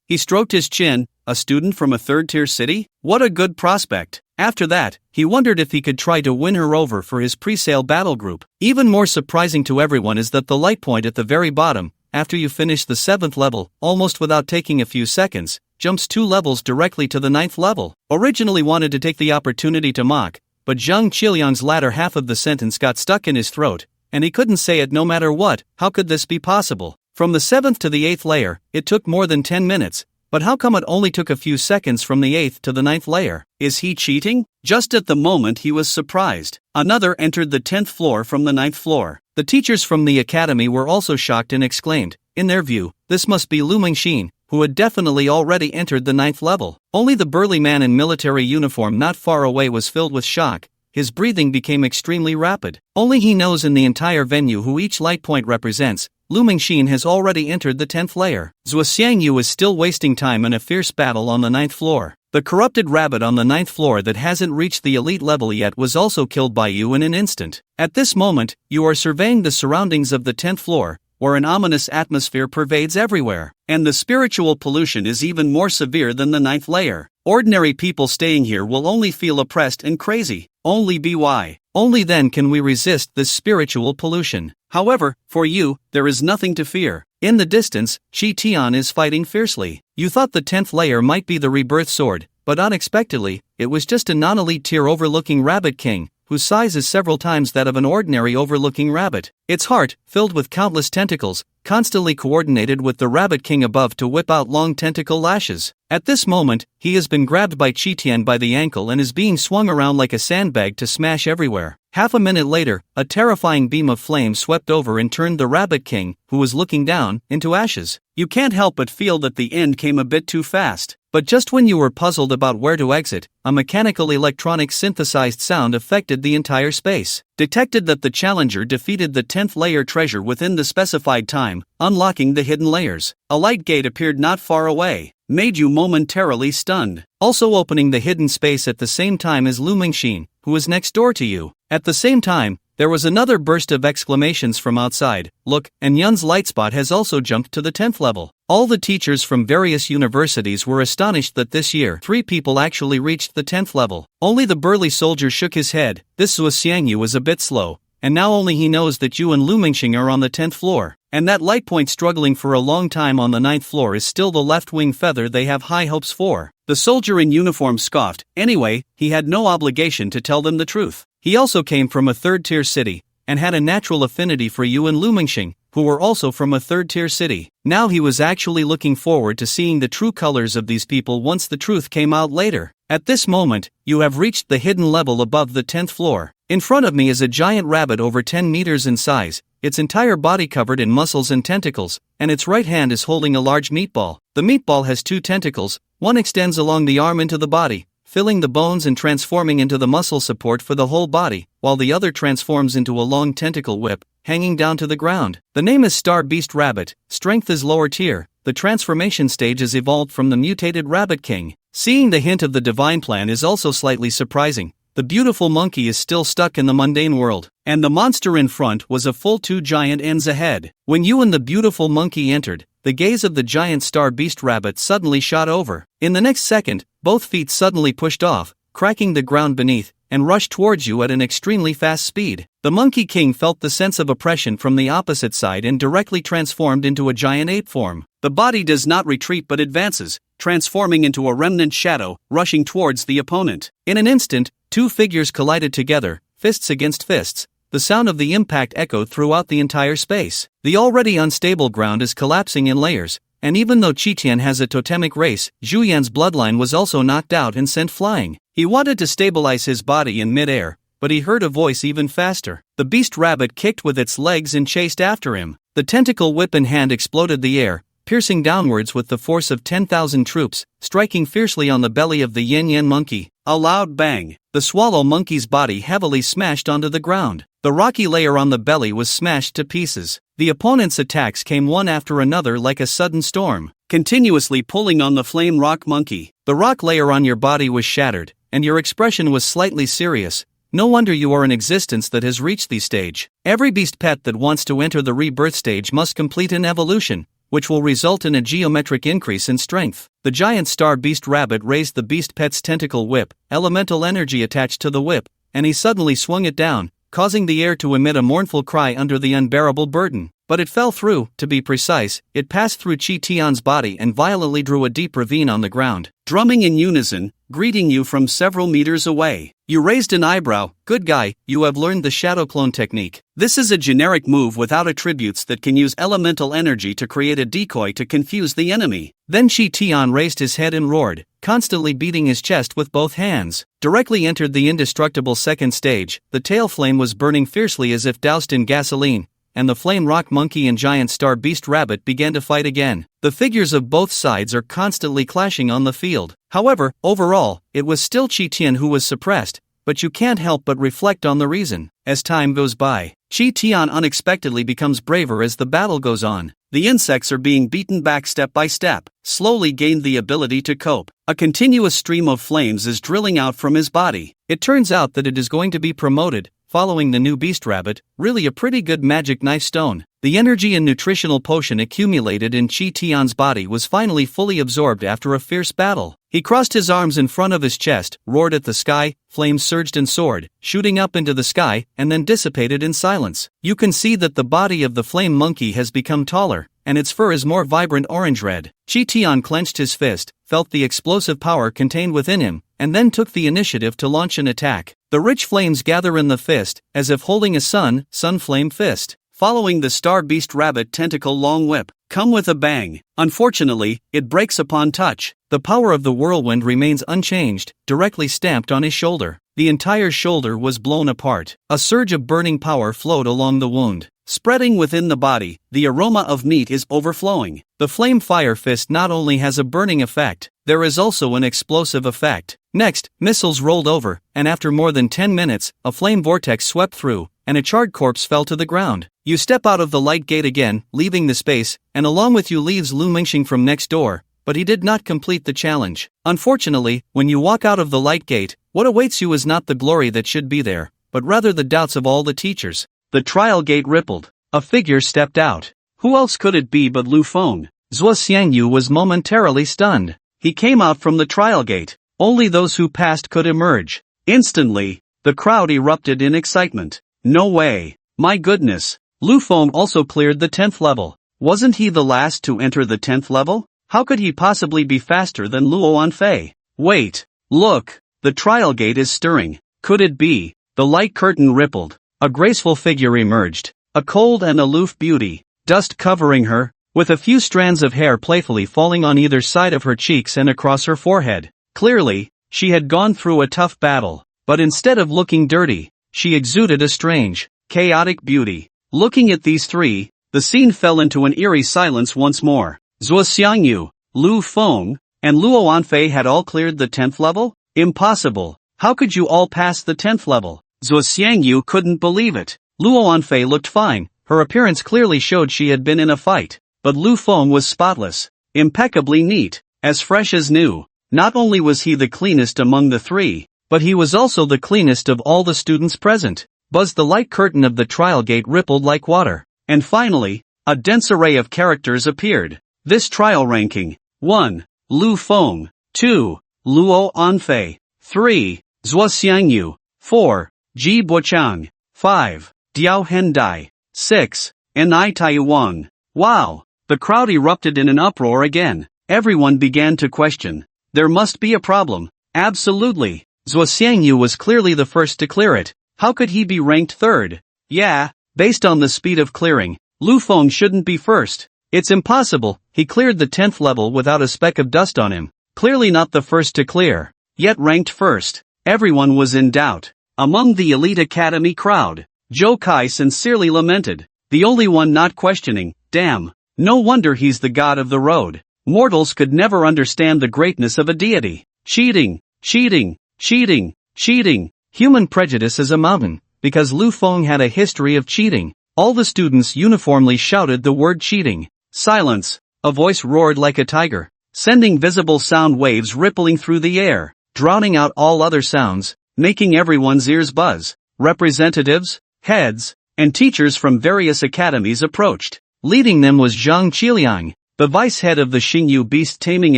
He stroked his chin. A student from a third-tier city? What a good prospect. After that, he wondered if he could try to win her over for his pre-sale battle group. Even more surprising to everyone is that the light point at the very bottom, after you finish the 7th level, almost without taking a few seconds, jumps 2 levels directly to the 9th level. Originally wanted to take the opportunity to mock, but Zhang Qiliang's latter half of the sentence got stuck in his throat, and he couldn't say it no matter what. How could this be possible? From the 7th to the 8th layer, it took more than 10 minutes, but how come it only took a few seconds from the 8th to the 9th layer? Is he cheating? Just at the moment he was surprised, another entered the 10th floor from the 9th floor. The teachers from the academy were also shocked and exclaimed, in their view, this must be Lu Mengqing, who had definitely already entered the 9th level. Only the burly man in military uniform not far away was filled with shock. His breathing became extremely rapid. Only he knows in the entire venue who each light point represents. Lu Mengqing has already entered the 10th layer. Zhuo Xiangyu is still wasting time in a fierce battle on the 9th floor. The corrupted rabbit on the 9th floor that hasn't reached the elite level yet was also killed by you in an instant. At this moment, you are surveying the surroundings of the 10th floor, where an ominous atmosphere pervades everywhere, and the spiritual pollution is even more severe than the 9th layer. Ordinary people staying here will only feel oppressed and crazy. Only BY. Only then can we resist this spiritual pollution. However, for you, there is nothing to fear. In the distance, Chi-Tian is fighting fiercely. You thought the 10th layer might be the Rebirth Sword, but unexpectedly, it was just a non-elite tier overlooking Rabbit King, whose size is several times that of an ordinary overlooking rabbit. Its heart, filled with countless tentacles, constantly coordinated with the Rabbit King above to whip out long tentacle lashes. At this moment, he has been grabbed by Chi-Tian by the ankle and is being swung around like a sandbag to smash everywhere. Half a minute later, a terrifying beam of flame swept over and turned the Rabbit King, who was looking down, into ashes. You can't help but feel that the end came a bit too fast. But just when you were puzzled about where to exit, a mechanical electronic synthesized sound affected the entire space. Detected that the challenger defeated the 10th layer treasure within the specified time, unlocking the hidden layers. A light gate appeared not far away, made you momentarily stunned. Also opening the hidden space at the same time as Lu Mengqing, who was next door to you. At the same time, there was another burst of exclamations from outside. Look, and Yun's light spot has also jumped to the 10th level. All the teachers from various universities were astonished that this year 3 people actually reached the 10th level. Only the burly soldier shook his head. This Zhuo Xiangyu was a bit slow, and now only he knows that you and Lu Mengqing are on the 10th floor. And that light point struggling for a long time on the 9th floor is still the left wing feather they have high hopes for. The soldier in uniform scoffed. Anyway, he had no obligation to tell them the truth. He also came from a third-tier city, and had a natural affinity for you and Lu Mengqing, who were also from a third-tier city. Now he was actually looking forward to seeing the true colors of these people once the truth came out later. At this moment, you have reached the hidden level above the 10th floor. In front of me is a giant rabbit over 10 meters in size, its entire body covered in muscles and tentacles, and its right hand is holding a large meatball. The meatball has 2 tentacles, One extends along the arm into the body, filling the bones and transforming into the muscle support for the whole body, while the other transforms into a long tentacle whip, hanging down to the ground. The name is Star Beast Rabbit, strength is lower tier, the transformation stage is evolved from the mutated Rabbit King. Seeing the hint of the divine plan is also slightly surprising. The beautiful monkey is still stuck in the mundane world, and the monster in front was a full 2 giant ends ahead. When you and the beautiful monkey entered, the gaze of the giant star beast rabbit suddenly shot over. In the next second, both feet suddenly pushed off, cracking the ground beneath, and rushed towards you at an extremely fast speed. The Monkey King felt the sense of oppression from the opposite side and directly transformed into a giant ape form. The body does not retreat but advances, transforming into a remnant shadow, rushing towards the opponent. In an instant, 2 figures collided together, fists against fists. The sound of the impact echoed throughout the entire space. The already unstable ground is collapsing in layers, and even though Qitian has a totemic race, Zhuyan's bloodline was also knocked out and sent flying. He wanted to stabilize his body in mid-air, but he heard a voice even faster. The beast rabbit kicked with its legs and chased after him. The tentacle whip in hand exploded the air, piercing downwards with the force of 10,000 troops, striking fiercely on the belly of the yin-yen monkey. A loud bang. The swallow monkey's body heavily smashed onto the ground. The rocky layer on the belly was smashed to pieces. The opponent's attacks came one after another like a sudden storm, continuously pulling on the flame rock monkey. The rock layer on your body was shattered, and your expression was slightly serious. No wonder you are an existence that has reached the stage. Every beast pet that wants to enter the rebirth stage must complete an evolution, which will result in a geometric increase in strength. The giant star beast rabbit raised the beast pet's tentacle whip, elemental energy attached to the whip, and he suddenly swung it down, causing the air to emit a mournful cry under the unbearable burden. But it fell through, to be precise, it passed through Qitian's body and violently drew a deep ravine on the ground, drumming in unison, greeting you from several meters away. You raised an eyebrow. Good guy, you have learned the shadow clone technique. This is a generic move without attributes that can use elemental energy to create a decoy to confuse the enemy. Then Qitian raised his head and roared, constantly beating his chest with both hands. Directly entered the indestructible second stage. The tail flame was burning fiercely as if doused in gasoline, and the flame rock monkey and giant star beast rabbit began to fight again. The figures of both sides are constantly clashing on the field. However, overall, it was still Qitian who was suppressed, but you can't help but reflect on the reason. As time goes by, Qitian unexpectedly becomes braver as the battle goes on. The insects are being beaten back step by step, slowly gained the ability to cope. A continuous stream of flames is drilling out from his body. It turns out that it is going to be promoted, following the new beast rabbit, really a pretty good magic knife stone. The energy and nutritional potion accumulated in Qitian's body was finally fully absorbed after a fierce battle. He crossed his arms in front of his chest, roared at the sky, flames surged and soared, shooting up into the sky, and then dissipated in silence. You can see that the body of the flame monkey has become taller, and its fur is more vibrant orange-red. Qitian clenched his fist, felt the explosive power contained within him, and then took the initiative to launch an attack. The rich flames gather in the fist, as if holding a sun flame fist, following the star beast rabbit tentacle long whip, come with a bang. Unfortunately, it breaks upon touch. The power of the whirlwind remains unchanged, directly stamped on his shoulder. The entire shoulder was blown apart. A surge of burning power flowed along the wound, spreading within the body. The aroma of meat is overflowing. The flame fire fist not only has a burning effect, there is also an explosive effect. Next, missiles rolled over, and after more than 10 minutes, a flame vortex swept through, and a charred corpse fell to the ground. You step out of the light gate again, leaving the space, and along with you leaves Lu Mingxing from next door, but he did not complete the challenge. Unfortunately, when you walk out of the light gate, what awaits you is not the glory that should be there, but rather the doubts of all the teachers. The trial gate rippled. A figure stepped out. Who else could it be but Lu Feng? Zhuo Xiangyu was momentarily stunned. He came out from the trial gate. Only those who passed could emerge. Instantly, the crowd erupted in excitement. No way. My goodness. Lu Feng also cleared the 10th level. Wasn't he the last to enter the 10th level? How could he possibly be faster than Luo Anfei? Wait. Look. The trial gate is stirring. Could it be? The light curtain rippled. A graceful figure emerged. A cold and aloof beauty. Dust covering her, with a few strands of hair playfully falling on either side of her cheeks and across her forehead. Clearly, she had gone through a tough battle, but instead of looking dirty, she exuded a strange, chaotic beauty. Looking at these three, the scene fell into an eerie silence once more. Zhuo Xiangyu, Lu Feng, And Luo Anfei had all cleared the 10th level? Impossible. How could you all pass the 10th level? Zhuo Xiangyu couldn't believe it. Luo Anfei looked fine, her appearance clearly showed she had been in a fight. But Lu Feng was spotless, impeccably neat, as fresh as new. Not only was he the cleanest among the three, but he was also the cleanest of all the students present. Buzzed the light curtain of the trial gate rippled like water. And finally, a dense array of characters appeared. This trial ranking. 1. Lu Feng. 2. Luo Anfei. 3. Zhuo Xiangyu. 4. Ji Bochang. 5. Diao Hendai. 6. Ni Taiyuan. Wow! The crowd erupted in an uproar again. Everyone began to question. There must be a problem. Absolutely. Zhuo Xiangyu was clearly the first to clear it. How could he be ranked third? Yeah, based on the speed of clearing, Lu Feng shouldn't be first. It's impossible, he cleared the 10th level without a speck of dust on him. Clearly not the first to clear, yet ranked first. Everyone was in doubt. Among the elite academy crowd, Zhou Kai sincerely lamented. The only one not questioning, damn. No wonder he's the god of the road. Mortals could never understand the greatness of a deity. Cheating, cheating, cheating, cheating. Human prejudice is a mountain, because Lu Feng had a history of cheating. All the students uniformly shouted the word cheating. Silence, a voice roared like a tiger, sending visible sound waves rippling through the air, drowning out all other sounds, making everyone's ears buzz. Representatives, heads, and teachers from various academies approached. Leading them was Zhang Qiliang, the vice head of the Xingyu Beast Taming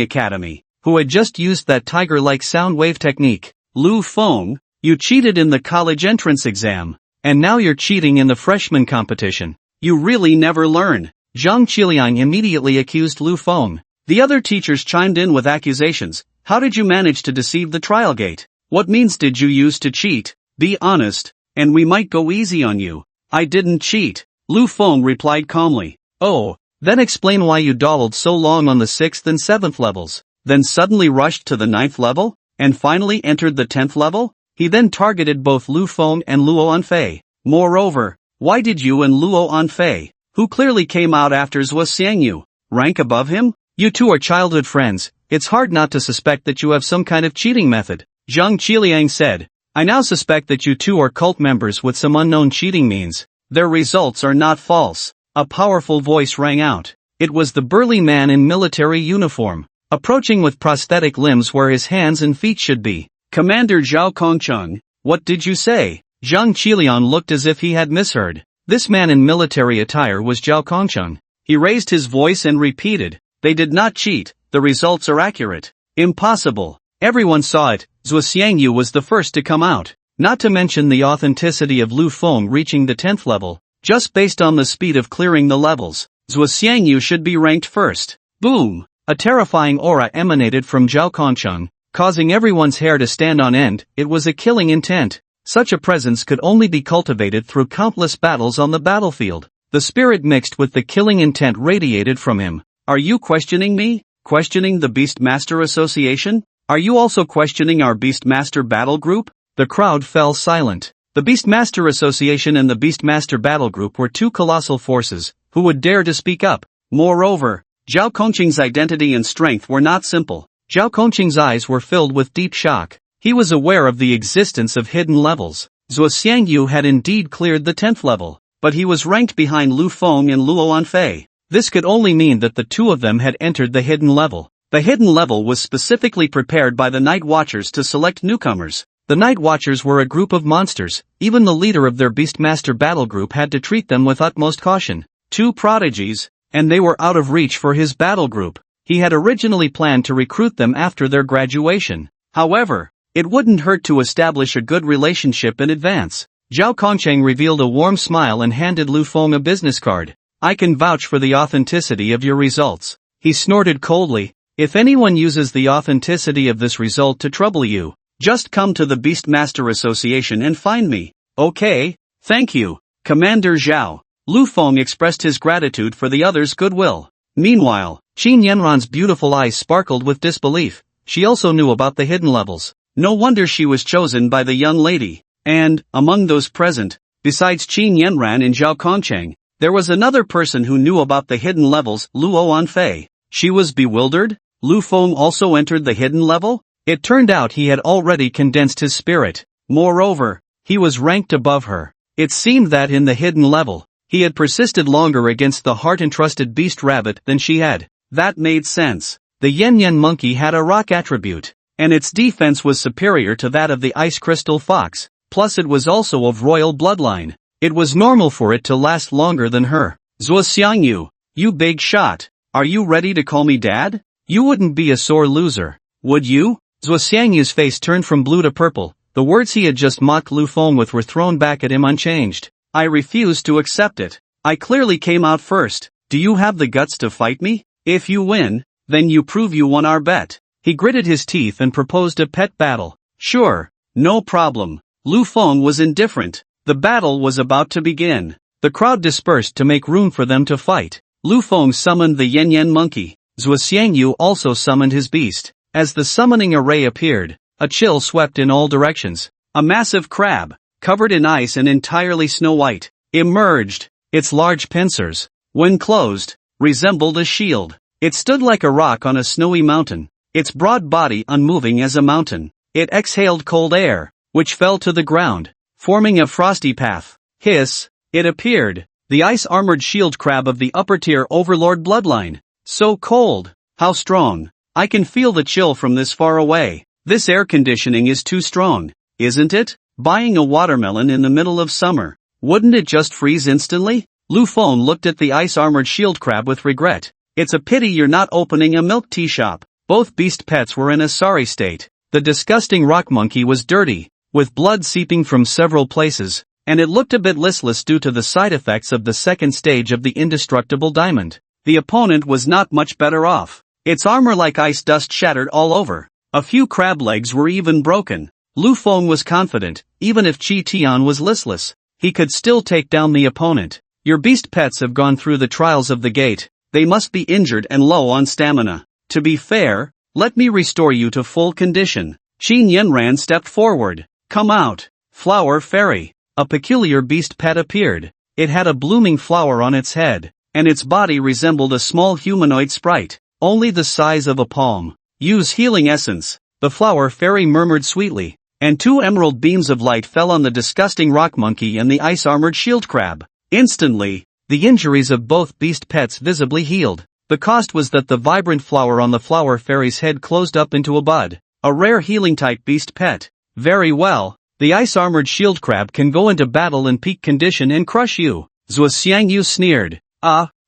Academy, who had just used that tiger-like sound wave technique. Lu Feng, you cheated in the college entrance exam, and now you're cheating in the freshman competition. You really never learn. Zhang Qiliang immediately accused Lu Feng. The other teachers chimed in with accusations. How did you manage to deceive the trial gate? What means did you use to cheat? Be honest, and we might go easy on you. I didn't cheat. Lu Feng replied calmly. Oh, then explain why you dawdled so long on the 6th and 7th levels, then suddenly rushed to the 9th level, and finally entered the 10th level? He then targeted both Lu Feng and Luo Anfei. Moreover, why did you and Luo Anfei, who clearly came out after Zhuo Xiangyu, rank above him? You two are childhood friends, it's hard not to suspect that you have some kind of cheating method. Zhang Qiliang said. I now suspect that you two are cult members with some unknown cheating means. Their results are not false. A powerful voice rang out. It was the burly man in military uniform, approaching with prosthetic limbs where his hands and feet should be. Commander Zhao Kongcheng, what did you say? Zhang Qiliang looked as if he had misheard. This man in military attire was Zhao Kongcheng. He raised his voice and repeated, they did not cheat, the results are accurate. Impossible. Everyone saw it, Zhuo Xiangyu was the first to come out. Not to mention the authenticity of Lu Feng reaching the 10th level. Just based on the speed of clearing the levels, Zhuo Xiangyu should be ranked first. Boom! A terrifying aura emanated from Zhao Kongcheng, causing everyone's hair to stand on end. It was a killing intent. Such a presence could only be cultivated through countless battles on the battlefield. The spirit mixed with the killing intent radiated from him. Are you questioning me? Questioning the Beastmaster Association? Are you also questioning our Beastmaster Battle Group? The crowd fell silent. The Beastmaster Association and the Beastmaster Battle Group were two colossal forces, who would dare to speak up. Moreover, Zhao Kongqing's identity and strength were not simple. Zhao Kongqing's eyes were filled with deep shock. He was aware of the existence of hidden levels. Zhuo Xiangyu had indeed cleared the 10th level, but he was ranked behind Lu Feng and Luo Anfei. This could only mean that the two of them had entered the hidden level. The hidden level was specifically prepared by the Night Watchers to select newcomers. The Night Watchers were a group of monsters. Even the leader of their Beastmaster battle group had to treat them with utmost caution. Two prodigies, and they were out of reach for his battle group. He had originally planned to recruit them after their graduation. However, it wouldn't hurt to establish a good relationship in advance. Zhao Kongcheng revealed a warm smile and handed Lu Feng a business card. I can vouch for the authenticity of your results. He snorted coldly. If anyone uses the authenticity of this result to trouble you, just come to the Beastmaster Association and find me. Okay, thank you, Commander Zhao. Lu Feng expressed his gratitude for the others' goodwill. Meanwhile, Qin Yanran's beautiful eyes sparkled with disbelief. She also knew about the hidden levels. No wonder she was chosen by the young lady. And, among those present, besides Qin Yanran and Zhao Kongcheng, there was another person who knew about the hidden levels, Luo Anfei. She was bewildered. Lu Feng also entered the hidden level? It turned out he had already condensed his spirit. Moreover, he was ranked above her. It seemed that in the hidden level, he had persisted longer against the heart-entrusted beast rabbit than she had. That made sense. The Yen monkey had a rock attribute, and its defense was superior to that of the ice crystal fox, plus it was also of royal bloodline. It was normal for it to last longer than her. Zhuo Xiangyu, you big shot, are you ready to call me dad? You wouldn't be a sore loser, would you? Zhuo Xiangyu's face turned from blue to purple. The words he had just mocked Lu Feng with were thrown back at him unchanged. I refuse to accept it. I clearly came out first. Do you have the guts to fight me? If you win, then you prove you won our bet. He gritted his teeth and proposed a pet battle. Sure, no problem. Lu Feng was indifferent. The battle was about to begin. The crowd dispersed to make room for them to fight. Lu Feng summoned the Yen monkey. Zhuo Xiangyu also summoned his beast. As the summoning array appeared, a chill swept in all directions. A massive crab, covered in ice and entirely snow-white, emerged. Its large pincers, when closed, resembled a shield. It stood like a rock on a snowy mountain, its broad body unmoving as a mountain. It exhaled cold air, which fell to the ground, forming a frosty path. Hiss, it appeared, the ice-armored shield crab of the upper-tier overlord bloodline. So cold, how strong. I can feel the chill from this far away. This air conditioning is too strong, isn't it? Buying a watermelon in the middle of summer, wouldn't it just freeze instantly? Lu Feng looked at the ice-armored shield crab with regret. It's a pity you're not opening a milk tea shop. Both beast pets were in a sorry state. The disgusting rock monkey was dirty, with blood seeping from several places, and it looked a bit listless due to the side effects of the second stage of the indestructible diamond. The opponent was not much better off. Its armor like ice dust shattered all over. A few crab legs were even broken. Lu Feng was confident, even if Qi Tian was listless, he could still take down the opponent. Your beast pets have gone through the trials of the gate. They must be injured and low on stamina. To be fair, let me restore you to full condition. Qin Yanran stepped forward. Come out, flower fairy. A peculiar beast pet appeared. It had a blooming flower on its head, and its body resembled a small humanoid sprite, only the size of a palm. Use healing essence, the flower fairy murmured sweetly, and 2 emerald beams of light fell on the disgusting rock monkey and the ice-armored shield crab. Instantly, the injuries of both beast pets visibly healed. The cost was that the vibrant flower on the flower fairy's head closed up into a bud, a rare healing-type beast pet. Very well, the ice-armored shield crab can go into battle in peak condition and crush you. Zhuo Xiangyu sneered.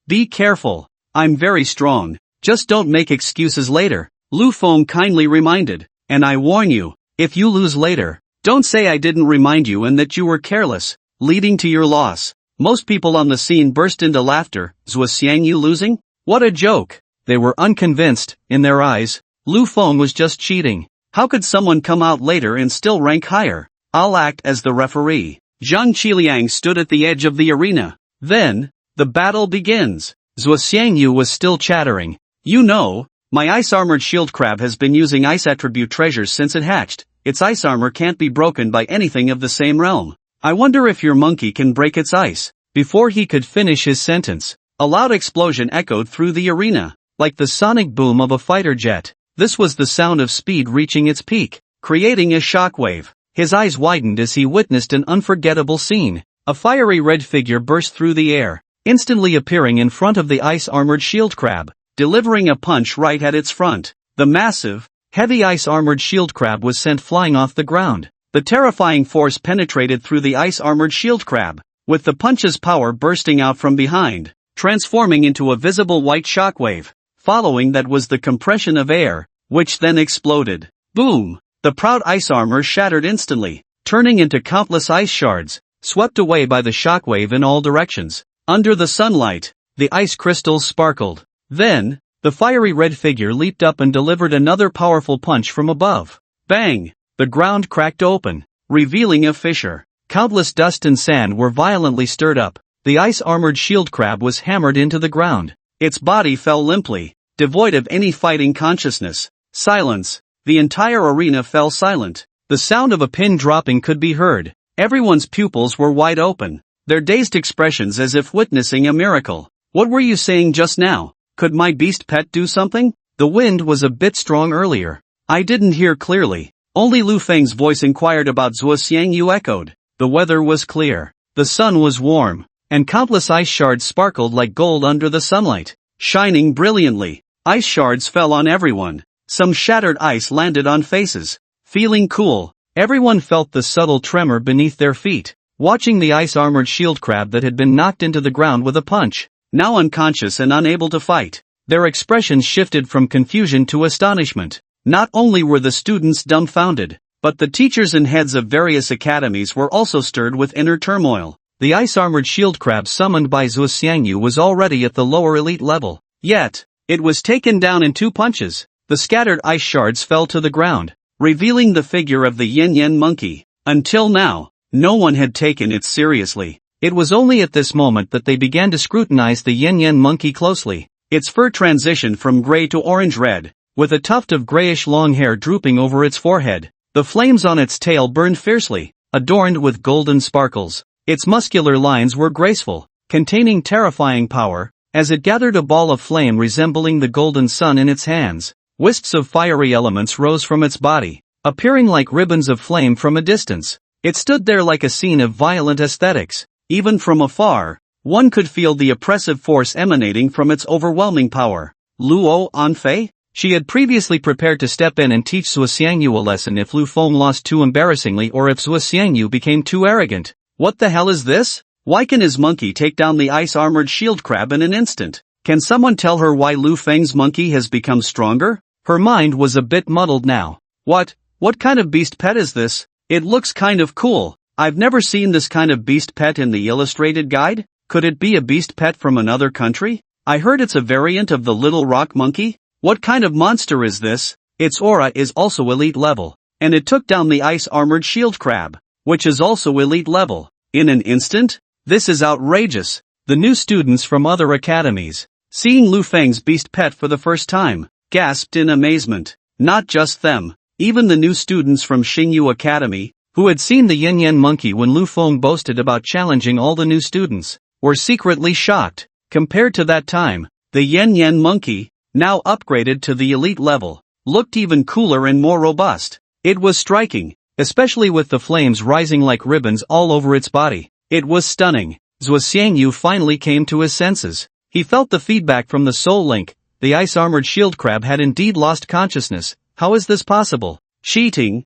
Be careful. I'm very strong. Just don't make excuses later. Lu Feng kindly reminded. And I warn you, if you lose later, don't say I didn't remind you and that you were careless, leading to your loss. Most people on the scene burst into laughter. Zhuo Xiangyu losing? What a joke. They were unconvinced, in their eyes. Lu Feng was just cheating. How could someone come out later and still rank higher? I'll act as the referee. Zhang Qiliang stood at the edge of the arena. Then, the battle begins. Zhuo Xiangyu was still chattering. You know, my ice-armored shield crab has been using ice attribute treasures since it hatched. Its ice armor can't be broken by anything of the same realm. I wonder if your monkey can break its ice. Before he could finish his sentence, a loud explosion echoed through the arena, like the sonic boom of a fighter jet. This was the sound of speed reaching its peak, creating a shockwave. His eyes widened as he witnessed an unforgettable scene. A fiery red figure burst through the air, instantly appearing in front of the ice-armored shield crab, delivering a punch right at its front. The massive, heavy ice-armored shield crab was sent flying off the ground. The terrifying force penetrated through the ice-armored shield crab, with the punch's power bursting out from behind, transforming into a visible white shockwave. Following that was the compression of air, which then exploded. Boom! The proud ice armor shattered instantly, turning into countless ice shards, swept away by the shockwave in all directions. Under the sunlight, the ice crystals sparkled. Then, the fiery red figure leaped up and delivered another powerful punch from above. Bang! The ground cracked open, revealing a fissure. Countless dust and sand were violently stirred up. The ice-armored shield crab was hammered into the ground. Its body fell limply, devoid of any fighting consciousness. Silence. The entire arena fell silent. The sound of a pin dropping could be heard. Everyone's pupils were wide open, their dazed expressions as if witnessing a miracle. What were you saying just now? Could my beast pet do something? The wind was a bit strong earlier. I didn't hear clearly. Only Lu Feng's voice inquired about Zhuo Xiangyu echoed. The weather was clear. The sun was warm, and countless ice shards sparkled like gold under the sunlight, shining brilliantly. Ice shards fell on everyone. Some shattered ice landed on faces. Feeling cool, everyone felt the subtle tremor beneath their feet, watching the ice-armored shield crab that had been knocked into the ground with a punch, now unconscious and unable to fight. Their expressions shifted from confusion to astonishment. Not only were the students dumbfounded, but the teachers and heads of various academies were also stirred with inner turmoil. The ice-armored shield crab summoned by Zhuo Xiangyu was already at the lower elite level. Yet, it was taken down in 2 punches. The scattered ice shards fell to the ground, revealing the figure of the yin-yen monkey. Until now, no one had taken it seriously. It was only at this moment that they began to scrutinize the yin-yen monkey closely. Its fur transitioned from gray to orange-red, with a tuft of grayish long hair drooping over its forehead. The flames on its tail burned fiercely, adorned with golden sparkles. Its muscular lines were graceful, containing terrifying power, as it gathered a ball of flame resembling the golden sun in its hands. Wisps of fiery elements rose from its body, appearing like ribbons of flame from a distance. It stood there like a scene of violent aesthetics. Even from afar, one could feel the oppressive force emanating from its overwhelming power. Luo Anfei? She had previously prepared to step in and teach Zhuo Xiangyu a lesson if Lu Feng lost too embarrassingly or if Zhuo Xiangyu became too arrogant. What the hell is this? Why can his monkey take down the ice-armored shield crab in an instant? Can someone tell her why Lu Feng's monkey has become stronger? Her mind was a bit muddled now. What kind of beast pet is this? It looks kind of cool. I've never seen this kind of beast pet in the illustrated guide. Could it be a beast pet from another country? I heard it's a variant of the little rock monkey. What kind of monster is this? Its aura is also elite level, and it took down the ice-armored shield crab, which is also elite level, in an instant? This is outrageous. The new students from other academies, seeing Lu Feng's beast pet for the first time, gasped in amazement. Not just them, even the new students from Xingyu Academy, who had seen the yin-yen monkey when Lu Feng boasted about challenging all the new students, were secretly shocked. Compared to that time, the yin-yen monkey, now upgraded to the elite level, looked even cooler and more robust. It was striking, especially with the flames rising like ribbons all over its body. It was stunning. Zhuo Xiangyu finally came to his senses. He felt the feedback from the soul link. The ice-armored shield crab had indeed lost consciousness. How is this possible? Cheating.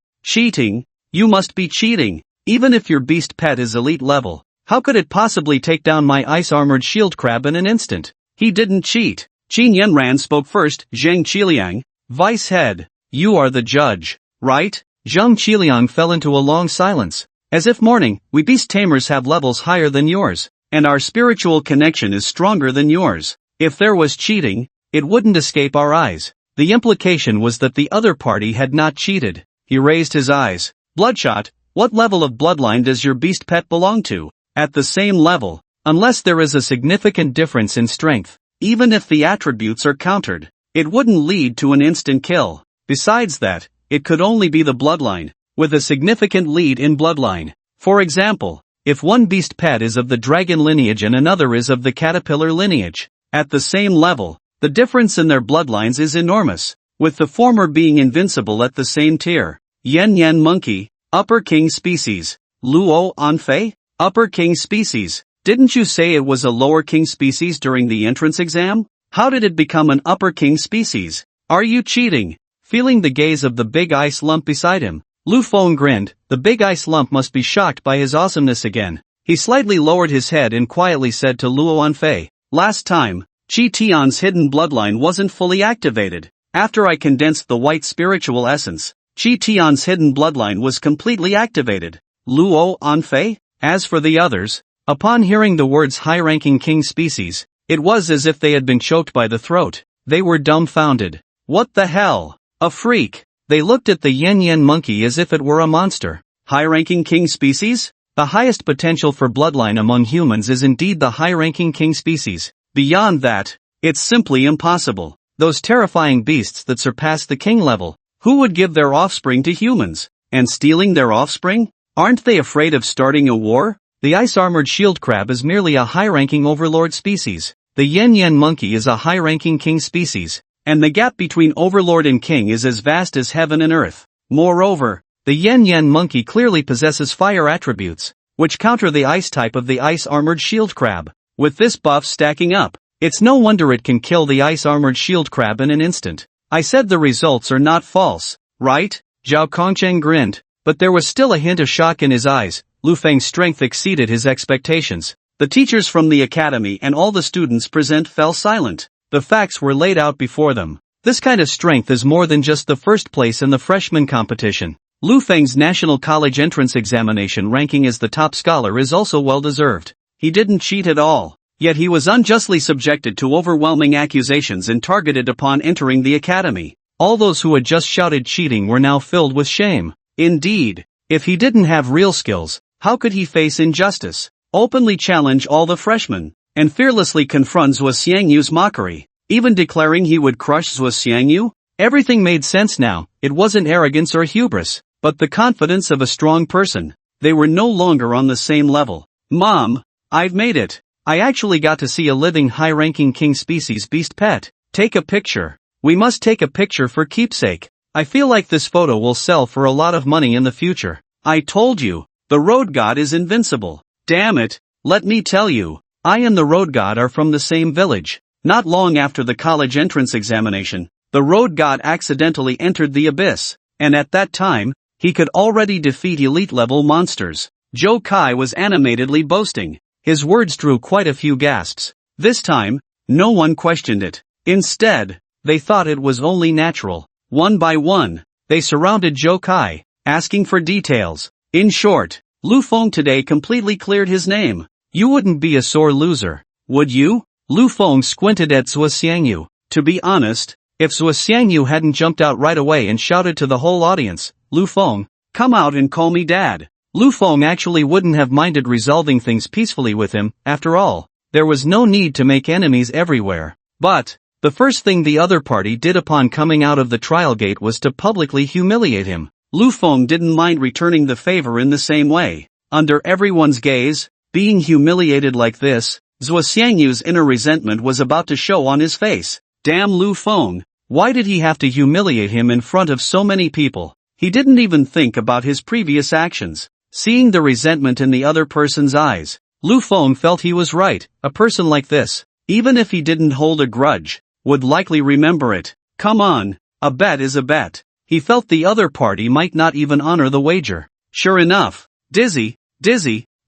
You must be cheating. Even if your beast pet is elite level, how could it possibly take down my ice-armored shield crab in an instant? He didn't cheat. Qin Yanran spoke first. Zhang Qiliang, vice head, you are the judge, right? Zhang Qiliang fell into a long silence. As if mourning, we beast tamers have levels higher than yours, and our spiritual connection is stronger than yours. If there was cheating, it wouldn't escape our eyes. The implication was that the other party had not cheated. He raised his eyes. Bloodshot, what level of bloodline does your beast pet belong to? At the same level, unless there is a significant difference in strength. Even if the attributes are countered, it wouldn't lead to an instant kill. Besides that, it could only be the bloodline, with a significant lead in bloodline. For example, if one beast pet is of the dragon lineage and another is of the caterpillar lineage, at the same level, the difference in their bloodlines is enormous, with the former being invincible at the same tier. Yin-yen monkey, upper king species. Luo Anfei, upper king species. Didn't you say it was a lower king species during the entrance exam? How did it become an upper king species? Are you cheating? Feeling the gaze of the big ice lump beside him, Lu Feng grinned. The big ice lump must be shocked by his awesomeness again. He slightly lowered his head and quietly said to Luo Anfei, last time, Qi Tian's hidden bloodline wasn't fully activated. After I condensed the white spiritual essence, Qi Tian's hidden bloodline was completely activated. Luo Anfei? As for the others, upon hearing the words high-ranking king species, it was as if they had been choked by the throat. They were dumbfounded. What the hell? A freak. They looked at the yin-yen monkey as if it were a monster. High-ranking king species? The highest potential for bloodline among humans is indeed the high-ranking king species. Beyond that, it's simply impossible. Those terrifying beasts that surpass the king level, who would give their offspring to humans? And stealing their offspring? Aren't they afraid of starting a war? The ice-armored shield crab is merely a high-ranking overlord species. The yin-yen monkey is a high-ranking king species. and the gap between Overlord and King is as vast as heaven and earth. Moreover, the Yen monkey clearly possesses fire attributes, which counter the ice type of the ice-armored shield crab. With this buff stacking up, it's no wonder it can kill the ice-armored shield crab in an instant. I said the results are not false, right? Zhao Kongcheng grinned, but there was still a hint of shock in his eyes. Lu Feng's strength exceeded his expectations. The teachers from the academy and all the students present fell silent. The facts were laid out before them. This kind of strength is more than just the first place in the freshman competition. Lu Feng's national college entrance examination ranking as the top scholar is also well deserved. He didn't cheat at all. Yet he was unjustly subjected to overwhelming accusations and targeted upon entering the academy. All those who had just shouted cheating were now filled with shame. Indeed, if he didn't have real skills, how could he face injustice, openly challenge all the freshmen, and fearlessly confront Zhuo Xiangyu's mockery, even declaring he would crush Zhuo Xiangyu? Everything made sense now. It wasn't arrogance or hubris, but the confidence of a strong person. They were no longer on the same level. Mom, I've made it. I actually got to see a living high-ranking king species beast pet. Take a picture. We must take a picture for keepsake. I feel like this photo will sell for a lot of money in the future. I told you, the road god is invincible. Damn it, let me tell you, I and the road god are from the same village. Not long after the college entrance examination, the road god accidentally entered the abyss, and at that time, he could already defeat elite-level monsters. Zhou Kai was animatedly boasting. His words drew quite a few gasps. This time, no one questioned it. Instead, they thought it was only natural. One by one, they surrounded Zhou Kai, asking for details. In short, Lu Feng today completely cleared his name. You wouldn't be a sore loser, would you? Lu Feng squinted at Zhuo Xiangyu. To be honest, if Zhuo Xiangyu hadn't jumped out right away and shouted to the whole audience, Lu Feng, come out and call me dad, Lu Feng actually wouldn't have minded resolving things peacefully with him. After all, there was no need to make enemies everywhere. But, the first thing the other party did upon coming out of the trial gate was to publicly humiliate him. Lu Feng didn't mind returning the favor in the same way. Under everyone's gaze, being humiliated like this, Zhuo Xiangyu's inner resentment was about to show on his face. Damn Lu Feng, why did he have to humiliate him in front of so many people? He didn't even think about his previous actions. Seeing the resentment in the other person's eyes, Lu Feng felt he was right. A person like this, even if he didn't hold a grudge, would likely remember it. Come on, a bet is a bet. He felt the other party might not even honor the wager. Sure enough, dizzy,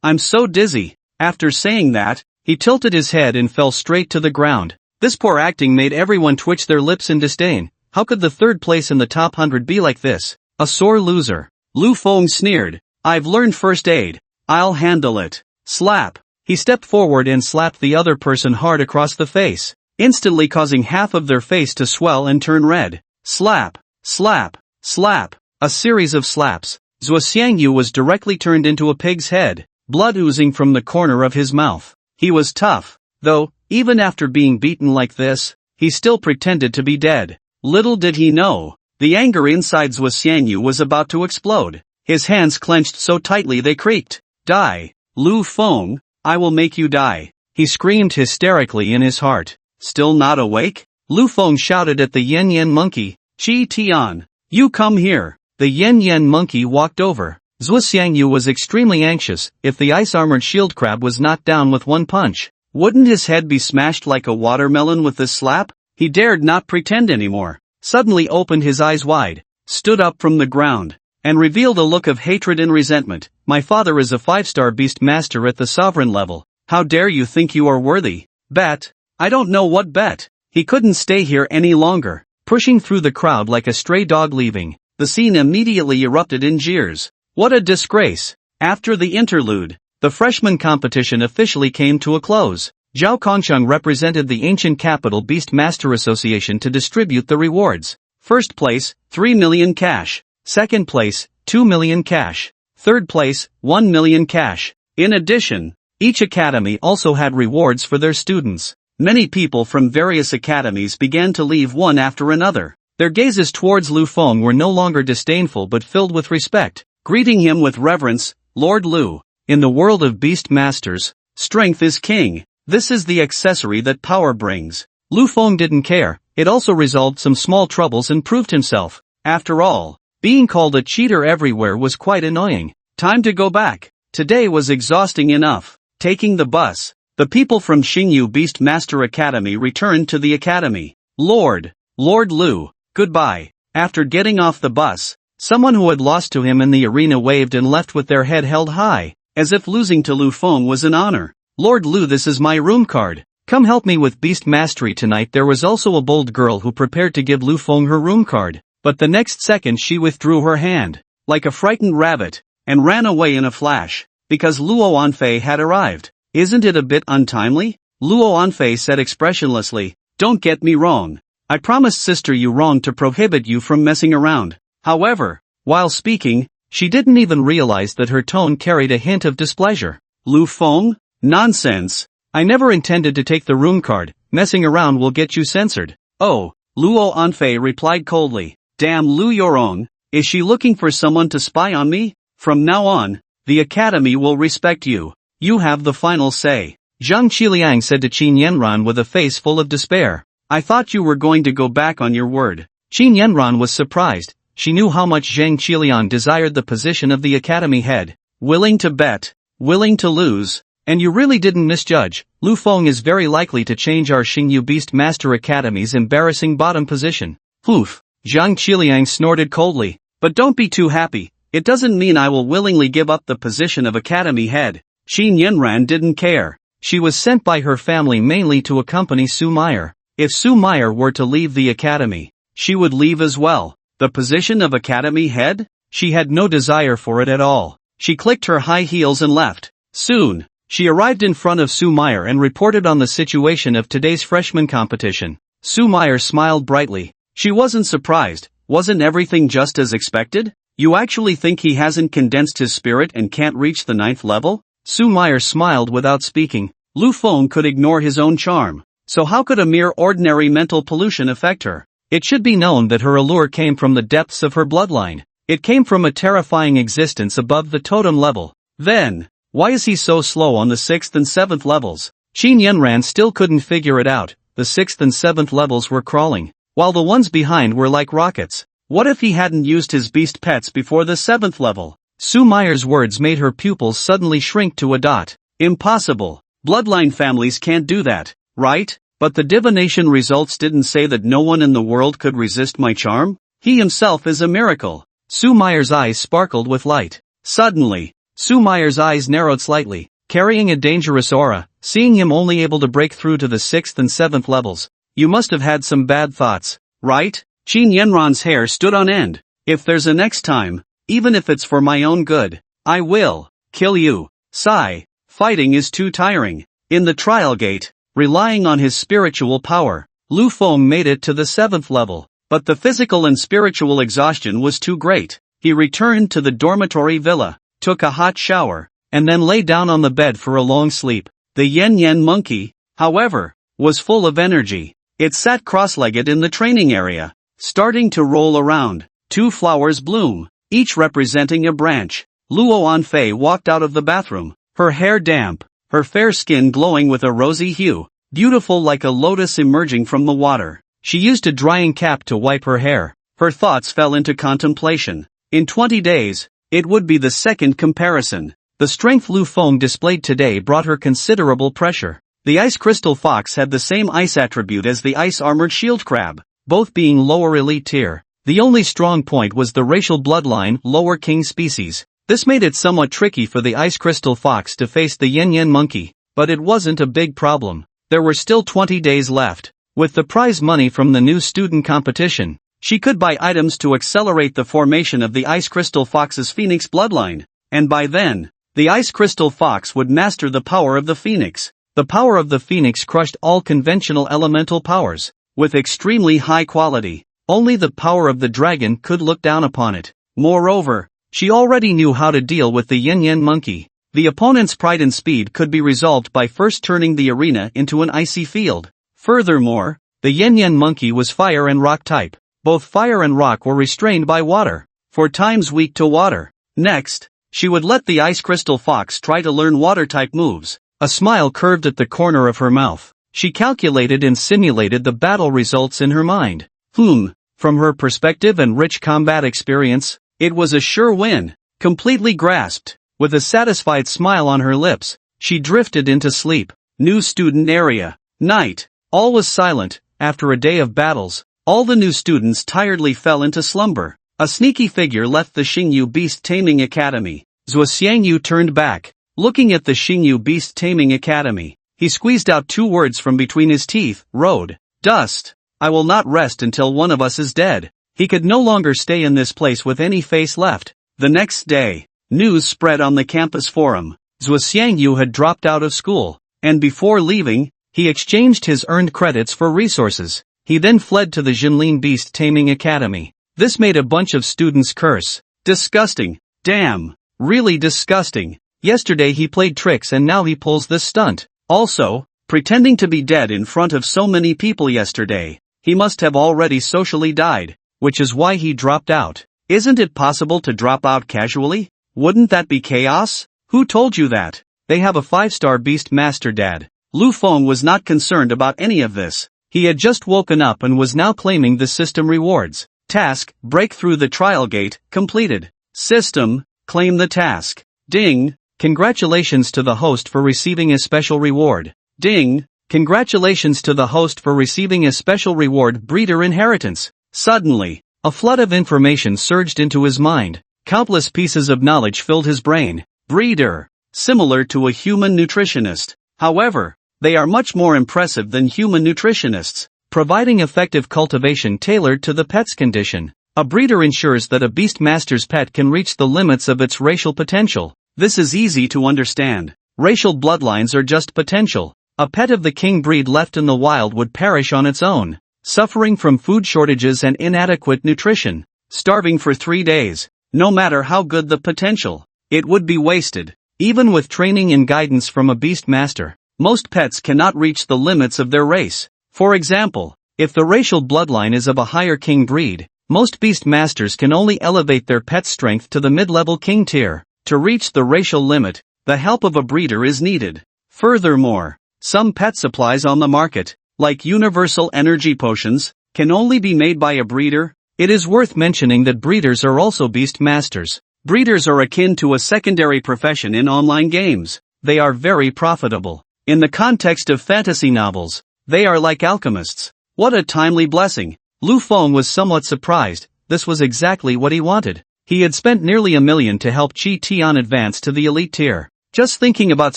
I'm so dizzy. After saying that, he tilted his head and fell straight to the ground. This poor acting made everyone twitch their lips in disdain. How could the third place in the top 100 be like this? A sore loser. Lu Feng sneered. I've learned first aid. I'll handle it. Slap. He stepped forward and slapped the other person hard across the face, instantly causing half of their face to swell and turn red. Slap. Slap. Slap. A series of slaps. Zhuo Xiangyu was directly turned into a pig's head, blood oozing from the corner of his mouth. He was tough, though, even after being beaten like this, he still pretended to be dead. Little did he know, the anger inside Zhuo Xiangyu was about to explode. His hands clenched so tightly they creaked. Die, Lu Feng, I will make you die. He screamed hysterically in his heart. Still not awake? Lu Feng shouted at the Yen monkey. Chi Tian, you come here. The Yen monkey walked over. Zhuo Xiangyu was extremely anxious. If the ice-armored shield crab was knocked down with one punch, wouldn't his head be smashed like a watermelon with this slap? He dared not pretend anymore. Suddenly opened his eyes wide, stood up from the ground, and revealed a look of hatred and resentment. My father is a 5-star beast master at the sovereign level. How dare you think you are worthy? Bet? I don't know what bet. He couldn't stay here any longer. Pushing through the crowd like a stray dog leaving, the scene immediately erupted in jeers. What a disgrace. After the interlude, the freshman competition officially came to a close. Zhao Kongcheng represented the ancient capital Beast Master Association to distribute the rewards. First place, 3 million cash. Second place, 2 million cash. Third place, 1 million cash. In addition, each academy also had rewards for their students. Many people from various academies began to leave one after another. Their gazes towards Lu Feng were no longer disdainful but filled with respect, greeting him with reverence. Lord Lu, in the world of beast masters, strength is king. This is the accessory that power brings. Lu Feng didn't care. It also resolved some small troubles and proved himself. After all, being called a cheater everywhere was quite annoying. Time to go back. Today was exhausting enough. Taking the bus, the people from Xingyu Beastmaster Academy returned to the academy. Lord Lu, goodbye. After getting off the bus, someone who had lost to him in the arena waved and left with their head held high, as if losing to Lu Feng was an honor. Lord Lu, this is my room card. Come help me with beast mastery tonight. There was also a bold girl who prepared to give Lu Feng her room card, but the next second she withdrew her hand, like a frightened rabbit, and ran away in a flash, because Luo Anfei had arrived. Isn't it a bit untimely? Luo Anfei said expressionlessly. Don't get me wrong. I promised sister Yu Rong to prohibit you from messing around. However, while speaking, she didn't even realize that her tone carried a hint of displeasure. Lu Feng? Nonsense. I never intended to take the room card. Messing around will get you censored. Oh, Luo Anfei replied coldly. Damn Lu Yorong, is she looking for someone to spy on me? From now on, the academy will respect you. You have the final say. Zhang Qiliang said to Qin Yanran with a face full of despair. I thought you were going to go back on your word. Qin Yanran was surprised. She knew how much Zhang Qiliang desired the position of the academy head. Willing to bet, willing to lose, and you really didn't misjudge. Lu Feng is very likely to change our Xingyu Beast Master Academy's embarrassing bottom position. Poof. Zhang Qiliang snorted coldly. But don't be too happy. It doesn't mean I will willingly give up the position of academy head. Qin Yanran didn't care. She was sent by her family mainly to accompany Su Meyer. If Su Meyer were to leave the academy, she would leave as well. The position of academy head? She had no desire for it at all. She clicked her high heels and left. Soon, she arrived in front of Su Meyer and reported on the situation of today's freshman competition. Su Meyer smiled brightly. She wasn't surprised. Wasn't everything just as expected? You actually think he hasn't condensed his spirit and can't reach the 9th level? Su Meyer smiled without speaking. Lu Feng could ignore his own charm. So how could a mere ordinary mental pollution affect her? It should be known that her allure came from the depths of her bloodline. It came from a terrifying existence above the totem level. Then, why is he so slow on the 6th and 7th levels? Qin Yanran still couldn't figure it out. The 6th and 7th levels were crawling, while the ones behind were like rockets. What if he hadn't used his beast pets before the 7th level? Su Meyer's words made her pupils suddenly shrink to a dot. Impossible. Bloodline families can't do that, right? But the divination results didn't say that no one in the world could resist my charm? He himself is a miracle. Su Meyer's eyes sparkled with light. Suddenly, Su Meyer's eyes narrowed slightly, carrying a dangerous aura, seeing him only able to break through to the 6th and 7th levels. You must have had some bad thoughts, right? Qin Yanran's hair stood on end. If there's a next time, even if it's for my own good, I will kill you. Sigh. Fighting is too tiring. In the trial gate, relying on his spiritual power, Lu Feng made it to the 7th level, but the physical and spiritual exhaustion was too great. He returned to the dormitory villa, took a hot shower, and then lay down on the bed for a long sleep. The Yen monkey, however, was full of energy. It sat cross-legged in the training area, starting to roll around. 2 flowers bloom, each representing a branch. Luo Anfei walked out of the bathroom, her hair damp, her fair skin glowing with a rosy hue, beautiful like a lotus emerging from the water. She used a drying cap to wipe her hair. Her thoughts fell into contemplation. In 20 days, it would be the second comparison. The strength Lu Feng displayed today brought her considerable pressure. The Ice Crystal Fox had the same ice attribute as the Ice Armored Shield Crab, both being lower elite tier. The only strong point was the racial bloodline, lower king species. This made it somewhat tricky for the Ice Crystal Fox to face the Yen monkey, but it wasn't a big problem. There were still 20 days left. With the prize money from the new student competition, she could buy items to accelerate the formation of the Ice Crystal Fox's Phoenix bloodline, and by then, the Ice Crystal Fox would master the power of the Phoenix. The power of the Phoenix crushed all conventional elemental powers, with extremely high quality. Only the power of the dragon could look down upon it. Moreover, she already knew how to deal with the Yen monkey. The opponent's pride and speed could be resolved by first turning the arena into an icy field. Furthermore, the Yen monkey was fire and rock type. Both fire and rock were restrained by water, 4 times weak to water. Next, she would let the Ice Crystal Fox try to learn water-type moves. A smile curved at the corner of her mouth. She calculated and simulated the battle results in her mind. From her perspective and rich combat experience, it was a sure win. Completely grasped, with a satisfied smile on her lips, she drifted into sleep. New student area. Night. All was silent. After a day of battles, all the new students tiredly fell into slumber. A sneaky figure left the Xingyu Beast Taming Academy. Zhuo Xiangyu turned back, looking at the Xingyu Beast Taming Academy. He squeezed out 2 words from between his teeth. Road. Dust. I will not rest until one of us is dead. He could no longer stay in this place with any face left. The next day, news spread on the campus forum. Zhuo Xiangyu had dropped out of school, and before leaving, he exchanged his earned credits for resources. He then fled to the Jinlin Beast Taming Academy. This made a bunch of students curse. Disgusting. Damn. Really disgusting. Yesterday he played tricks and now he pulls this stunt. Also, pretending to be dead in front of so many people yesterday. He must have already socially died, which is why he dropped out. Isn't it possible to drop out casually? Wouldn't that be chaos? Who told you that? They have a 5-star beast master, Dad. Lu Feng was not concerned about any of this. He had just woken up and was now claiming the system rewards. Task, break through the trial gate, completed. System, claim the task. Ding, congratulations to the host for receiving a special reward. Ding, congratulations to the host for receiving a special reward, breeder inheritance. Suddenly, a flood of information surged into his mind. Countless pieces of knowledge filled his brain. Breeder, similar to a human nutritionist. However, they are much more impressive than human nutritionists, providing effective cultivation tailored to the pet's condition. A breeder ensures that a beastmaster's pet can reach the limits of its racial potential. This is easy to understand. Racial bloodlines are just potential. A pet of the king breed left in the wild would perish on its own, suffering from food shortages and inadequate nutrition, starving for 3 days. No matter how good the potential, it would be wasted. Even with training and guidance from a beastmaster, most pets cannot reach the limits of their race. For example, if the racial bloodline is of a higher king breed, most beastmasters can only elevate their pet's strength to the mid-level king tier. To reach the racial limit, the help of a breeder is needed. Furthermore, some pet supplies on the market, like universal energy potions, can only be made by a breeder. It is worth mentioning that breeders are also beastmasters. Breeders are akin to a secondary profession in online games. They are very profitable. In the context of fantasy novels, they are like alchemists. What a timely blessing. Lu Feng was somewhat surprised. This was exactly what he wanted. He had spent nearly $1 million to help Qi Tian advance to the elite tier. Just thinking about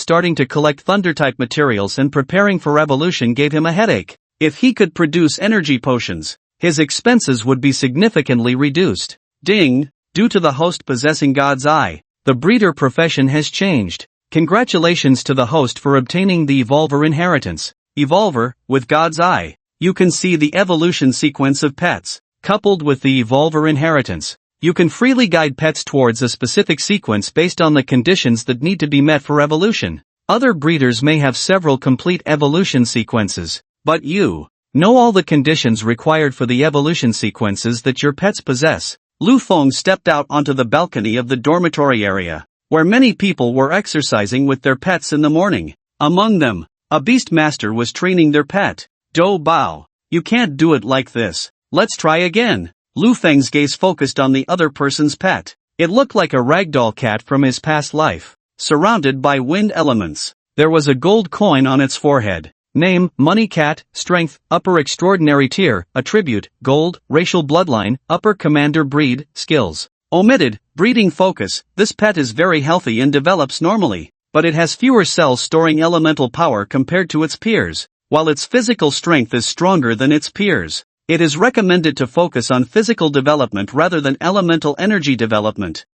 starting to collect thunder-type materials and preparing for evolution gave him a headache. If he could produce energy potions, his expenses would be significantly reduced. Ding, due to the host possessing God's Eye, the breeder profession has changed. Congratulations to the host for obtaining the Evolver inheritance. Evolver, with God's Eye, you can see the evolution sequence of pets. Coupled with the Evolver inheritance, you can freely guide pets towards a specific sequence based on the conditions that need to be met for evolution. Other breeders may have several complete evolution sequences, but you know all the conditions required for the evolution sequences that your pets possess. Lu Feng stepped out onto the balcony of the dormitory area, where many people were exercising with their pets in the morning. Among them, a beastmaster was training their pet. Do Bao, you can't do it like this. Let's try again. Lu Feng's gaze focused on the other person's pet. It looked like a ragdoll cat from his past life, surrounded by wind elements. There was a gold coin on its forehead. Name, Money Cat, Strength, Upper Extraordinary Tier, Attribute, Gold, Racial Bloodline, Upper Commander Breed, Skills. Omitted, Breeding Focus. This pet is very healthy and develops normally, but it has fewer cells storing elemental power compared to its peers. While its physical strength is stronger than its peers, it is recommended to focus on physical development rather than elemental energy development.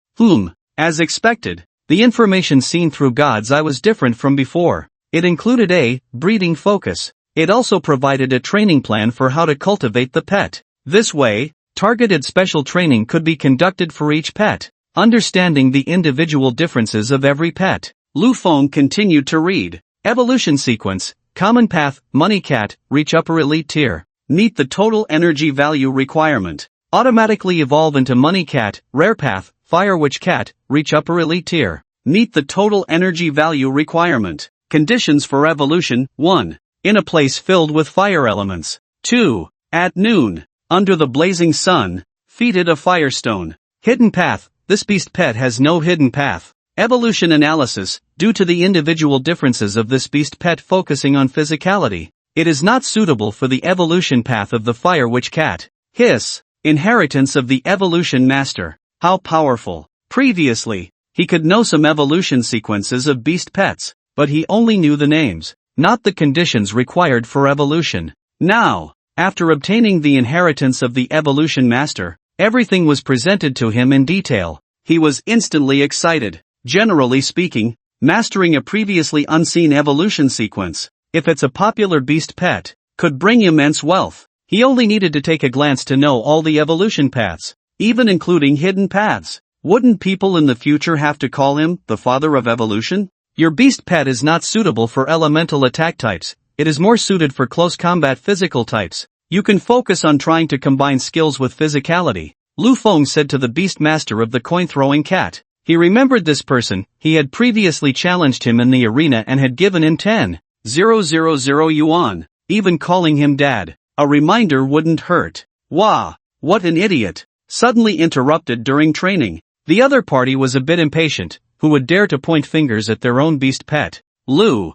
As expected, the information seen through God's Eye was different from before. It included a breeding focus. It also provided a training plan for how to cultivate the pet. This way, targeted special training could be conducted for each pet, understanding the individual differences of every pet. Lu Feng continued to read. Evolution Sequence, Common Path, Money Cat, reach Upper Elite Tier. Meet the total energy value requirement. Automatically evolve into Money Cat, Rare Path, Fire Witch Cat, reach Upper Elite Tier. Meet the total energy value requirement. Conditions for evolution. 1. in a place filled with fire elements. 2. At noon, under the blazing sun, feated a firestone. Hidden path. This beast pet has no hidden path. Evolution analysis. Due to the individual differences of this beast pet focusing on physicality, it is not suitable for the evolution path of the fire witch cat. Hiss. Inheritance of the evolution master. How powerful. Previously, he could know some evolution sequences of beast pets, but he only knew the names, not the conditions required for evolution. Now, after obtaining the inheritance of the evolution master, everything was presented to him in detail. He was instantly excited. Generally speaking, mastering a previously unseen evolution sequence, if it's a popular beast pet, could bring immense wealth. He only needed to take a glance to know all the evolution paths, even including hidden paths. Wouldn't people in the future have to call him the father of evolution? Your beast pet is not suitable for elemental attack types, it is more suited for close combat physical types. You can focus on trying to combine skills with physicality, Lu Feng said to the beast master of the coin-throwing cat. He remembered this person. He had previously challenged him in the arena and had given him 10,000 yuan, even calling him dad. A reminder wouldn't hurt. Wah! What an idiot! Suddenly interrupted during training. The other party was a bit impatient. Who would dare to point fingers at their own beast pet? Lu,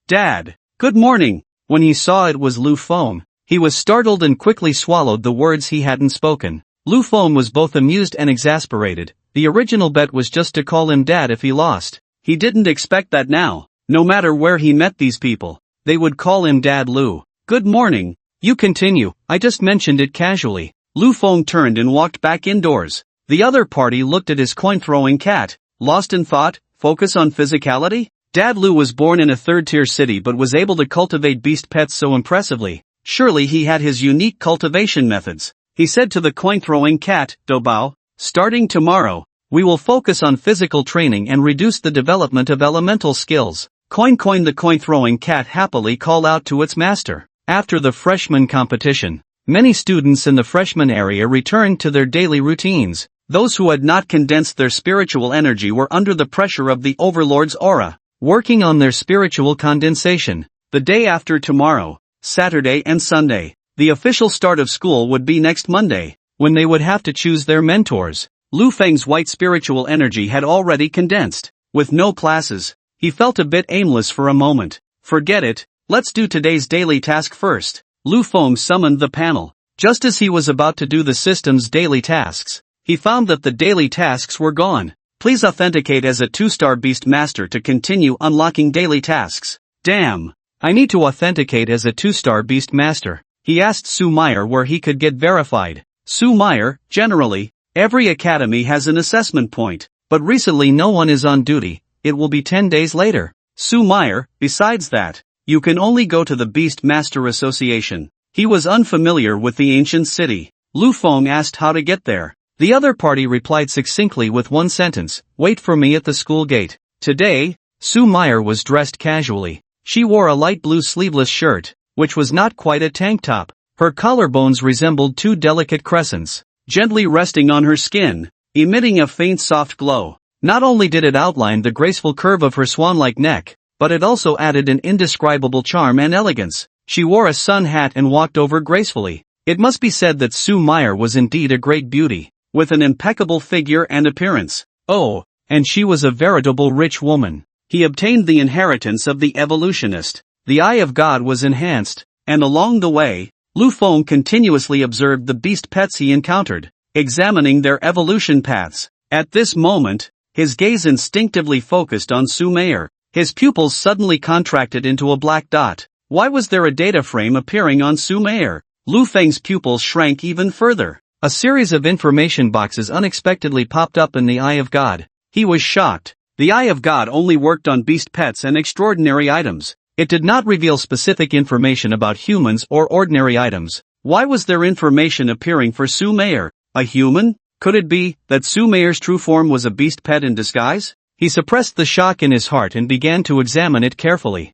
dad, good morning. When he saw it was Lu Feng, he was startled and quickly swallowed the words he hadn't spoken. Lu Feng was both amused and exasperated. The original bet was just to call him dad if he lost. He didn't expect that now. No matter where he met these people, they would call him Dad Lu. Good morning. You continue, I just mentioned it casually. Lu Feng turned and walked back indoors. The other party looked at his coin-throwing cat, lost in thought. Focus on physicality? Dad Lu was born in a third-tier city but was able to cultivate beast pets so impressively. Surely he had his unique cultivation methods. He said to the coin-throwing cat, Dobao, starting tomorrow, we will focus on physical training and reduce the development of elemental skills. Coin. The coin-throwing cat happily called out to its master. After the freshman competition, many students in the freshman area returned to their daily routines. Those who had not condensed their spiritual energy were under the pressure of the overlord's aura, working on their spiritual condensation. The day after tomorrow, Saturday and Sunday, the official start of school would be next Monday, when they would have to choose their mentors. Lu Feng's white spiritual energy had already condensed. With no classes, he felt a bit aimless for a moment. Forget it, let's do today's daily task first. Lu Feng summoned the panel. Just as he was about to do the system's daily tasks, he found that the daily tasks were gone. Please authenticate as a 2-star beast master to continue unlocking daily tasks. Damn, I need to authenticate as a 2-star beast master. He asked Su Meyer where he could get verified. Su Meyer, generally, every academy has an assessment point, but recently no one is on duty. It will be 10 days later. Su Meyer, besides that, you can only go to the Beast Master Association. He was unfamiliar with the ancient city. Lu Feng asked how to get there. The other party replied succinctly with one sentence, wait for me at the school gate. Today, Su Meyer was dressed casually. She wore a light blue sleeveless shirt, which was not quite a tank top. Her collarbones resembled two delicate crescents, gently resting on her skin, emitting a faint soft glow. Not only did it outline the graceful curve of her swan-like neck, but it also added an indescribable charm and elegance. She wore a sun hat and walked over gracefully. It must be said that Su Meyer was indeed a great beauty, with an impeccable figure and appearance. Oh, and she was a veritable rich woman. He obtained the inheritance of the evolutionist. The eye of God was enhanced, and along the way, Lu Feng continuously observed the beast pets he encountered, examining their evolution paths. At this moment, his gaze instinctively focused on Su Meyer. His pupils suddenly contracted into a black dot. Why was there a data frame appearing on Su Meyer? Lu Feng's pupils shrank even further. A series of information boxes unexpectedly popped up in the Eye of God. He was shocked. The Eye of God only worked on beast pets and extraordinary items. It did not reveal specific information about humans or ordinary items. Why was there information appearing for Su Meyer? A human? Could it be that Su Meyer's true form was a beast pet in disguise? He suppressed the shock in his heart and began to examine it carefully.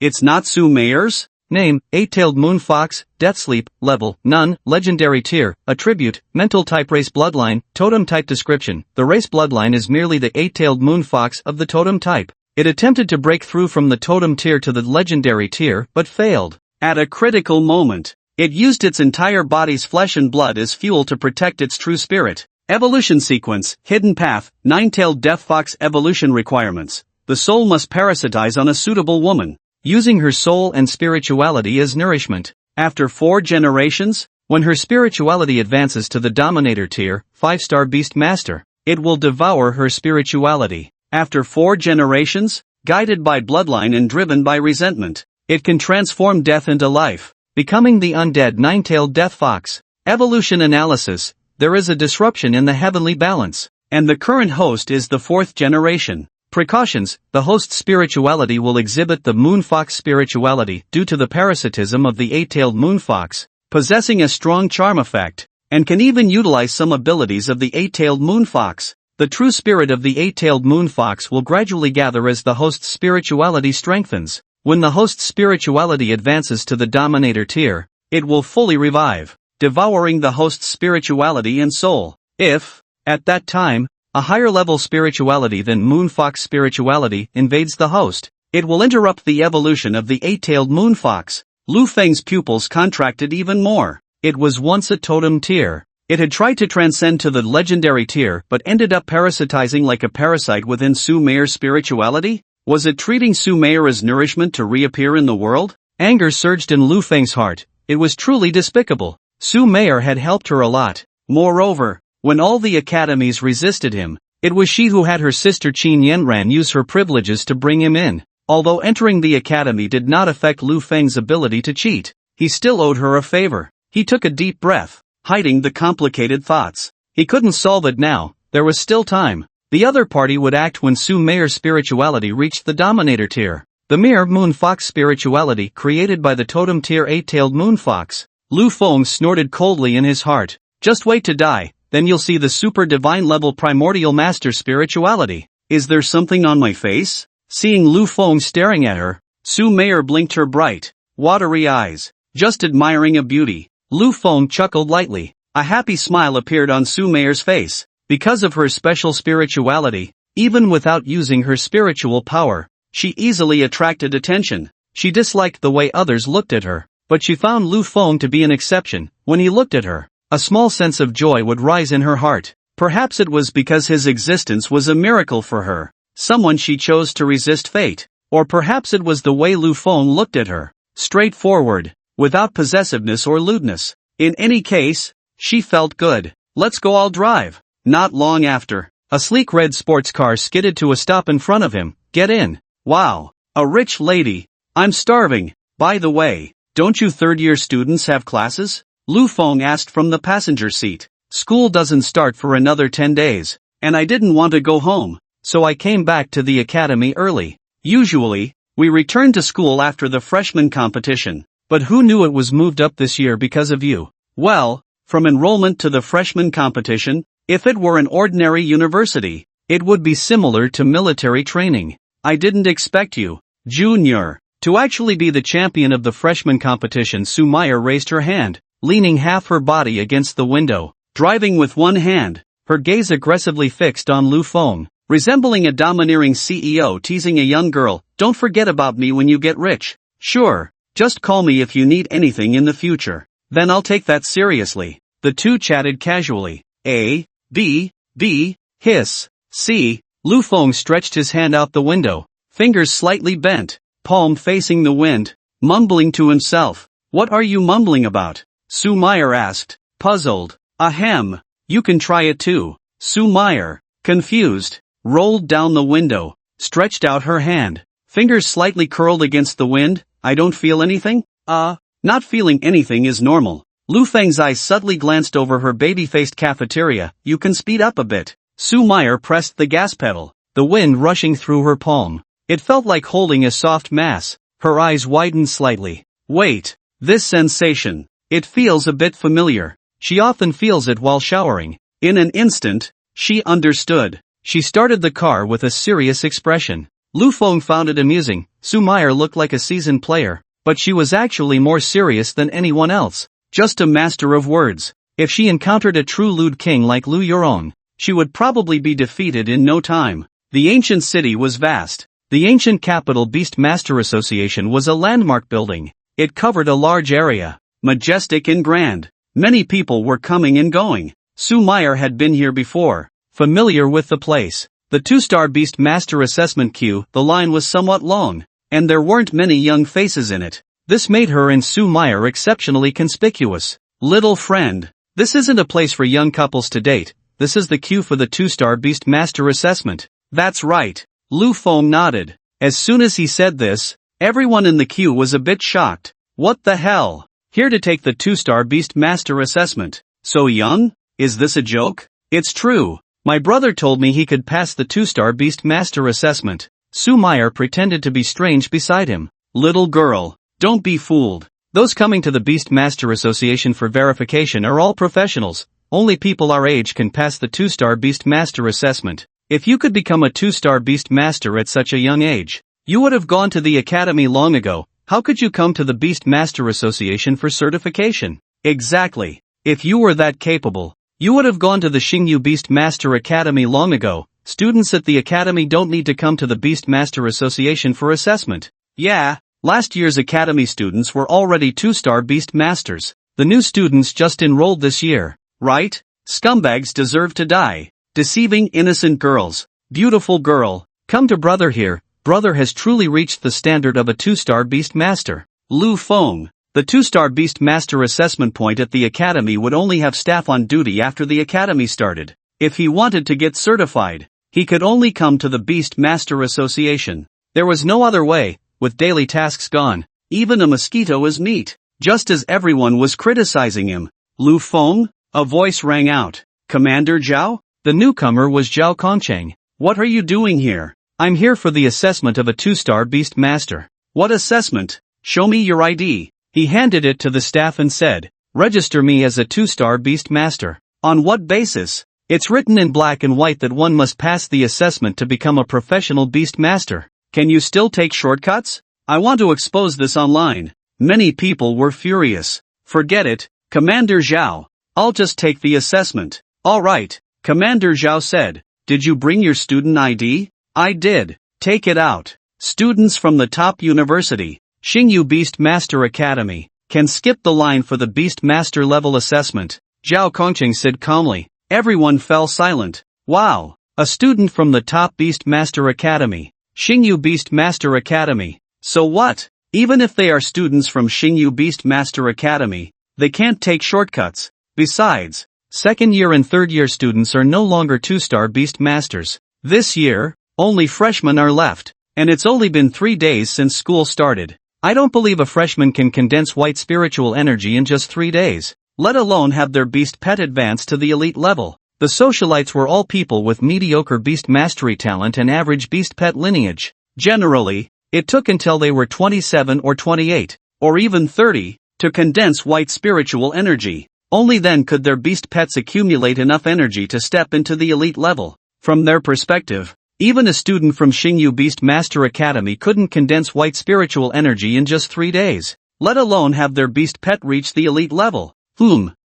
It's not Su Meyer's? Name, 8-tailed moon fox, death sleep, level, none, legendary tier, attribute, mental type race bloodline, totem type description. The race bloodline is merely the 8-tailed moon fox of the totem type. It attempted to break through from the totem tier to the legendary tier but failed. At a critical moment, it used its entire body's flesh and blood as fuel to protect its true spirit. Evolution sequence, hidden path, nine-tailed death fox evolution requirements. The soul must parasitize on a suitable woman, using her soul and spirituality as nourishment. After 4 generations, when her spirituality advances to the Dominator tier, 5-star Beast Master, it will devour her spirituality. After 4 generations, guided by bloodline and driven by resentment, it can transform death into life, becoming the undead 9-tailed death fox. Evolution analysis. There is a disruption in the heavenly balance, and the current host is the 4th generation. Precautions. The host's spirituality will exhibit the moonfox spirituality due to the parasitism of the 8-tailed moonfox, possessing a strong charm effect, and can even utilize some abilities of the 8-tailed moonfox. The true spirit of the 8-tailed moonfox will gradually gather as the host's spirituality strengthens. When the host's spirituality advances to the Dominator tier, it will fully revive, devouring the host's spirituality and soul. If, at that time, a higher level spirituality than moonfox spirituality invades the host, it will interrupt the evolution of the 8-tailed moonfox. Lu Feng's pupils contracted even more. It was once a totem tier. It had tried to transcend to the legendary tier but ended up parasitizing like a parasite within Su Meier's spirituality? Was it treating Su Meier as nourishment to reappear in the world? Anger surged in Lu Feng's heart. It was truly despicable. Su Meier had helped her a lot. Moreover, when all the academies resisted him, it was she who had her sister Qin Yanran use her privileges to bring him in. Although entering the academy did not affect Lu Feng's ability to cheat, he still owed her a favor. He took a deep breath, hiding the complicated thoughts. He couldn't solve it now, there was still time. The other party would act when Su Meier's spirituality reached the Dominator tier. The mere moonfox spirituality created by the totem tier 8-tailed moonfox. Lu Feng snorted coldly in his heart. Just wait to die, then you'll see the super divine level primordial master spirituality. Is there something on my face? Seeing Lu Feng staring at her, Su Meier blinked her bright, watery eyes, just admiring a beauty. Lu Feng chuckled lightly. A happy smile appeared on Su Meier's face. Because of her special spirituality, even without using her spiritual power, she easily attracted attention. She disliked the way others looked at her, but she found Lu Feng to be an exception. When he looked at her, a small sense of joy would rise in her heart. Perhaps it was because his existence was a miracle for her, someone she chose to resist fate. Or perhaps it was the way Lu Feng looked at her, straightforward, without possessiveness or lewdness. In any case, she felt good. Let's go, I'll drive. Not long after, a sleek red sports car skidded to a stop in front of him. Get in. Wow, a rich lady. I'm starving. By the way, don't you third-year students have classes? Lu Feng asked from the passenger seat. School doesn't start for another 10 days, and I didn't want to go home, so I came back to the academy early. Usually, we return to school after the freshman competition, but who knew it was moved up this year because of you? Well, from enrollment to the freshman competition, if it were an ordinary university, it would be similar to military training. I didn't expect you, Junior, to actually be the champion of the freshman competition. Su Meier raised her hand, leaning half her body against the window, driving with one hand, her gaze aggressively fixed on Lu Feng, resembling a domineering CEO teasing a young girl. Don't forget about me when you get rich. Sure, just call me if you need anything in the future. Then I'll take that seriously. The two chatted casually. A, B, B, hiss, C. Lu Feng stretched his hand out the window, fingers slightly bent, palm facing the wind, mumbling to himself. What are you mumbling about? Su Meier asked, puzzled. Ahem, you can try it too. Su Meier, confused, rolled down the window, stretched out her hand, fingers slightly curled against the wind. I don't feel anything? Not feeling anything is normal. Lu Feng's eyes subtly glanced over her baby-faced cafeteria. You can speed up a bit. Su Meier pressed the gas pedal, the wind rushing through her palm. It felt like holding a soft mass. Her eyes widened slightly. Wait, this sensation. It feels a bit familiar. She often feels it while showering. In an instant, she understood. She started the car with a serious expression. Lu Feng found it amusing. Su Meier looked like a seasoned player, but she was actually more serious than anyone else. Just a master of words. If she encountered a true lewd king like Lu Yuron, she would probably be defeated in no time. The ancient city was vast. The ancient capital Beast Master Association was a landmark building. It covered a large area, majestic and grand. Many people were coming and going. Sue Meyer had been here before, familiar with the place. The 2-star Beast Master assessment queue, the line was somewhat long, and there weren't many young faces in it. This made her and Sue Meyer exceptionally conspicuous. Little friend, this isn't a place for young couples to date. This is the queue for the 2-star Beast Master assessment. That's right. Lu Feng nodded. As soon as he said this, everyone in the queue was a bit shocked. What the hell? Here to take the 2-star Beast Master assessment. So young? Is this a joke? It's true. My brother told me he could pass the 2-star Beast Master assessment. Sue Meyer pretended to be strange beside him. Little girl, don't be fooled. Those coming to the Beast Master Association for verification are all professionals. Only people our age can pass the 2-star Beast Master assessment. If you could become a 2-star Beast Master at such a young age, you would have gone to the academy long ago. How could you come to the Beast Master Association for certification? Exactly. If you were that capable, you would have gone to the Xingyu Beast Master Academy long ago. Students at the academy don't need to come to the Beast Master Association for assessment. Yeah, last year's academy students were already 2-star Beast Masters. The new students just enrolled this year, right? Scumbags deserve to die. Deceiving innocent girls. Beautiful girl, come to brother here. Brother has truly reached the standard of a 2-star Beast Master. Lu Feng. The 2-star Beast Master assessment point at the academy would only have staff on duty after the academy started. If he wanted to get certified, he could only come to the Beast Master Association. There was no other way, with daily tasks gone. Even a mosquito is meat. Just as everyone was criticizing him. Lu Feng? A voice rang out. Commander Zhao? The newcomer was Zhao Kongcheng. What are you doing here? I'm here for the assessment of a 2-star Beast Master. What assessment? Show me your ID. He handed it to the staff and said, register me as a 2-star Beast Master. On what basis? It's written in black and white that one must pass the assessment to become a professional Beast Master. Can you still take shortcuts? I want to expose this online. Many people were furious. Forget it, Commander Zhao. I'll just take the assessment. Alright, Commander Zhao said. Did you bring your student ID? I did. Take it out. Students from the top university, Xingyu Beast Master Academy, can skip the line for the Beast Master level assessment, Zhao Kongqing said calmly. Everyone fell silent. Wow, a student from the top Beast Master Academy, Xingyu Beast Master Academy. So what? Even if they are students from Xingyu Beast Master Academy, they can't take shortcuts. Besides, second-year and third-year students are no longer 2-star Beast Masters. This year, only freshmen are left, and it's only been 3 days since school started. I don't believe a freshman can condense white spiritual energy in just 3 days, let alone have their beast pet advance to the elite level. The socialites were all people with mediocre beast mastery talent and average beast pet lineage. Generally, it took until they were 27 or 28, or even 30, to condense white spiritual energy. Only then could their beast pets accumulate enough energy to step into the elite level. From their perspective, even a student from Xingyu Beast Master Academy couldn't condense white spiritual energy in just 3 days, let alone have their beast pet reach the elite level.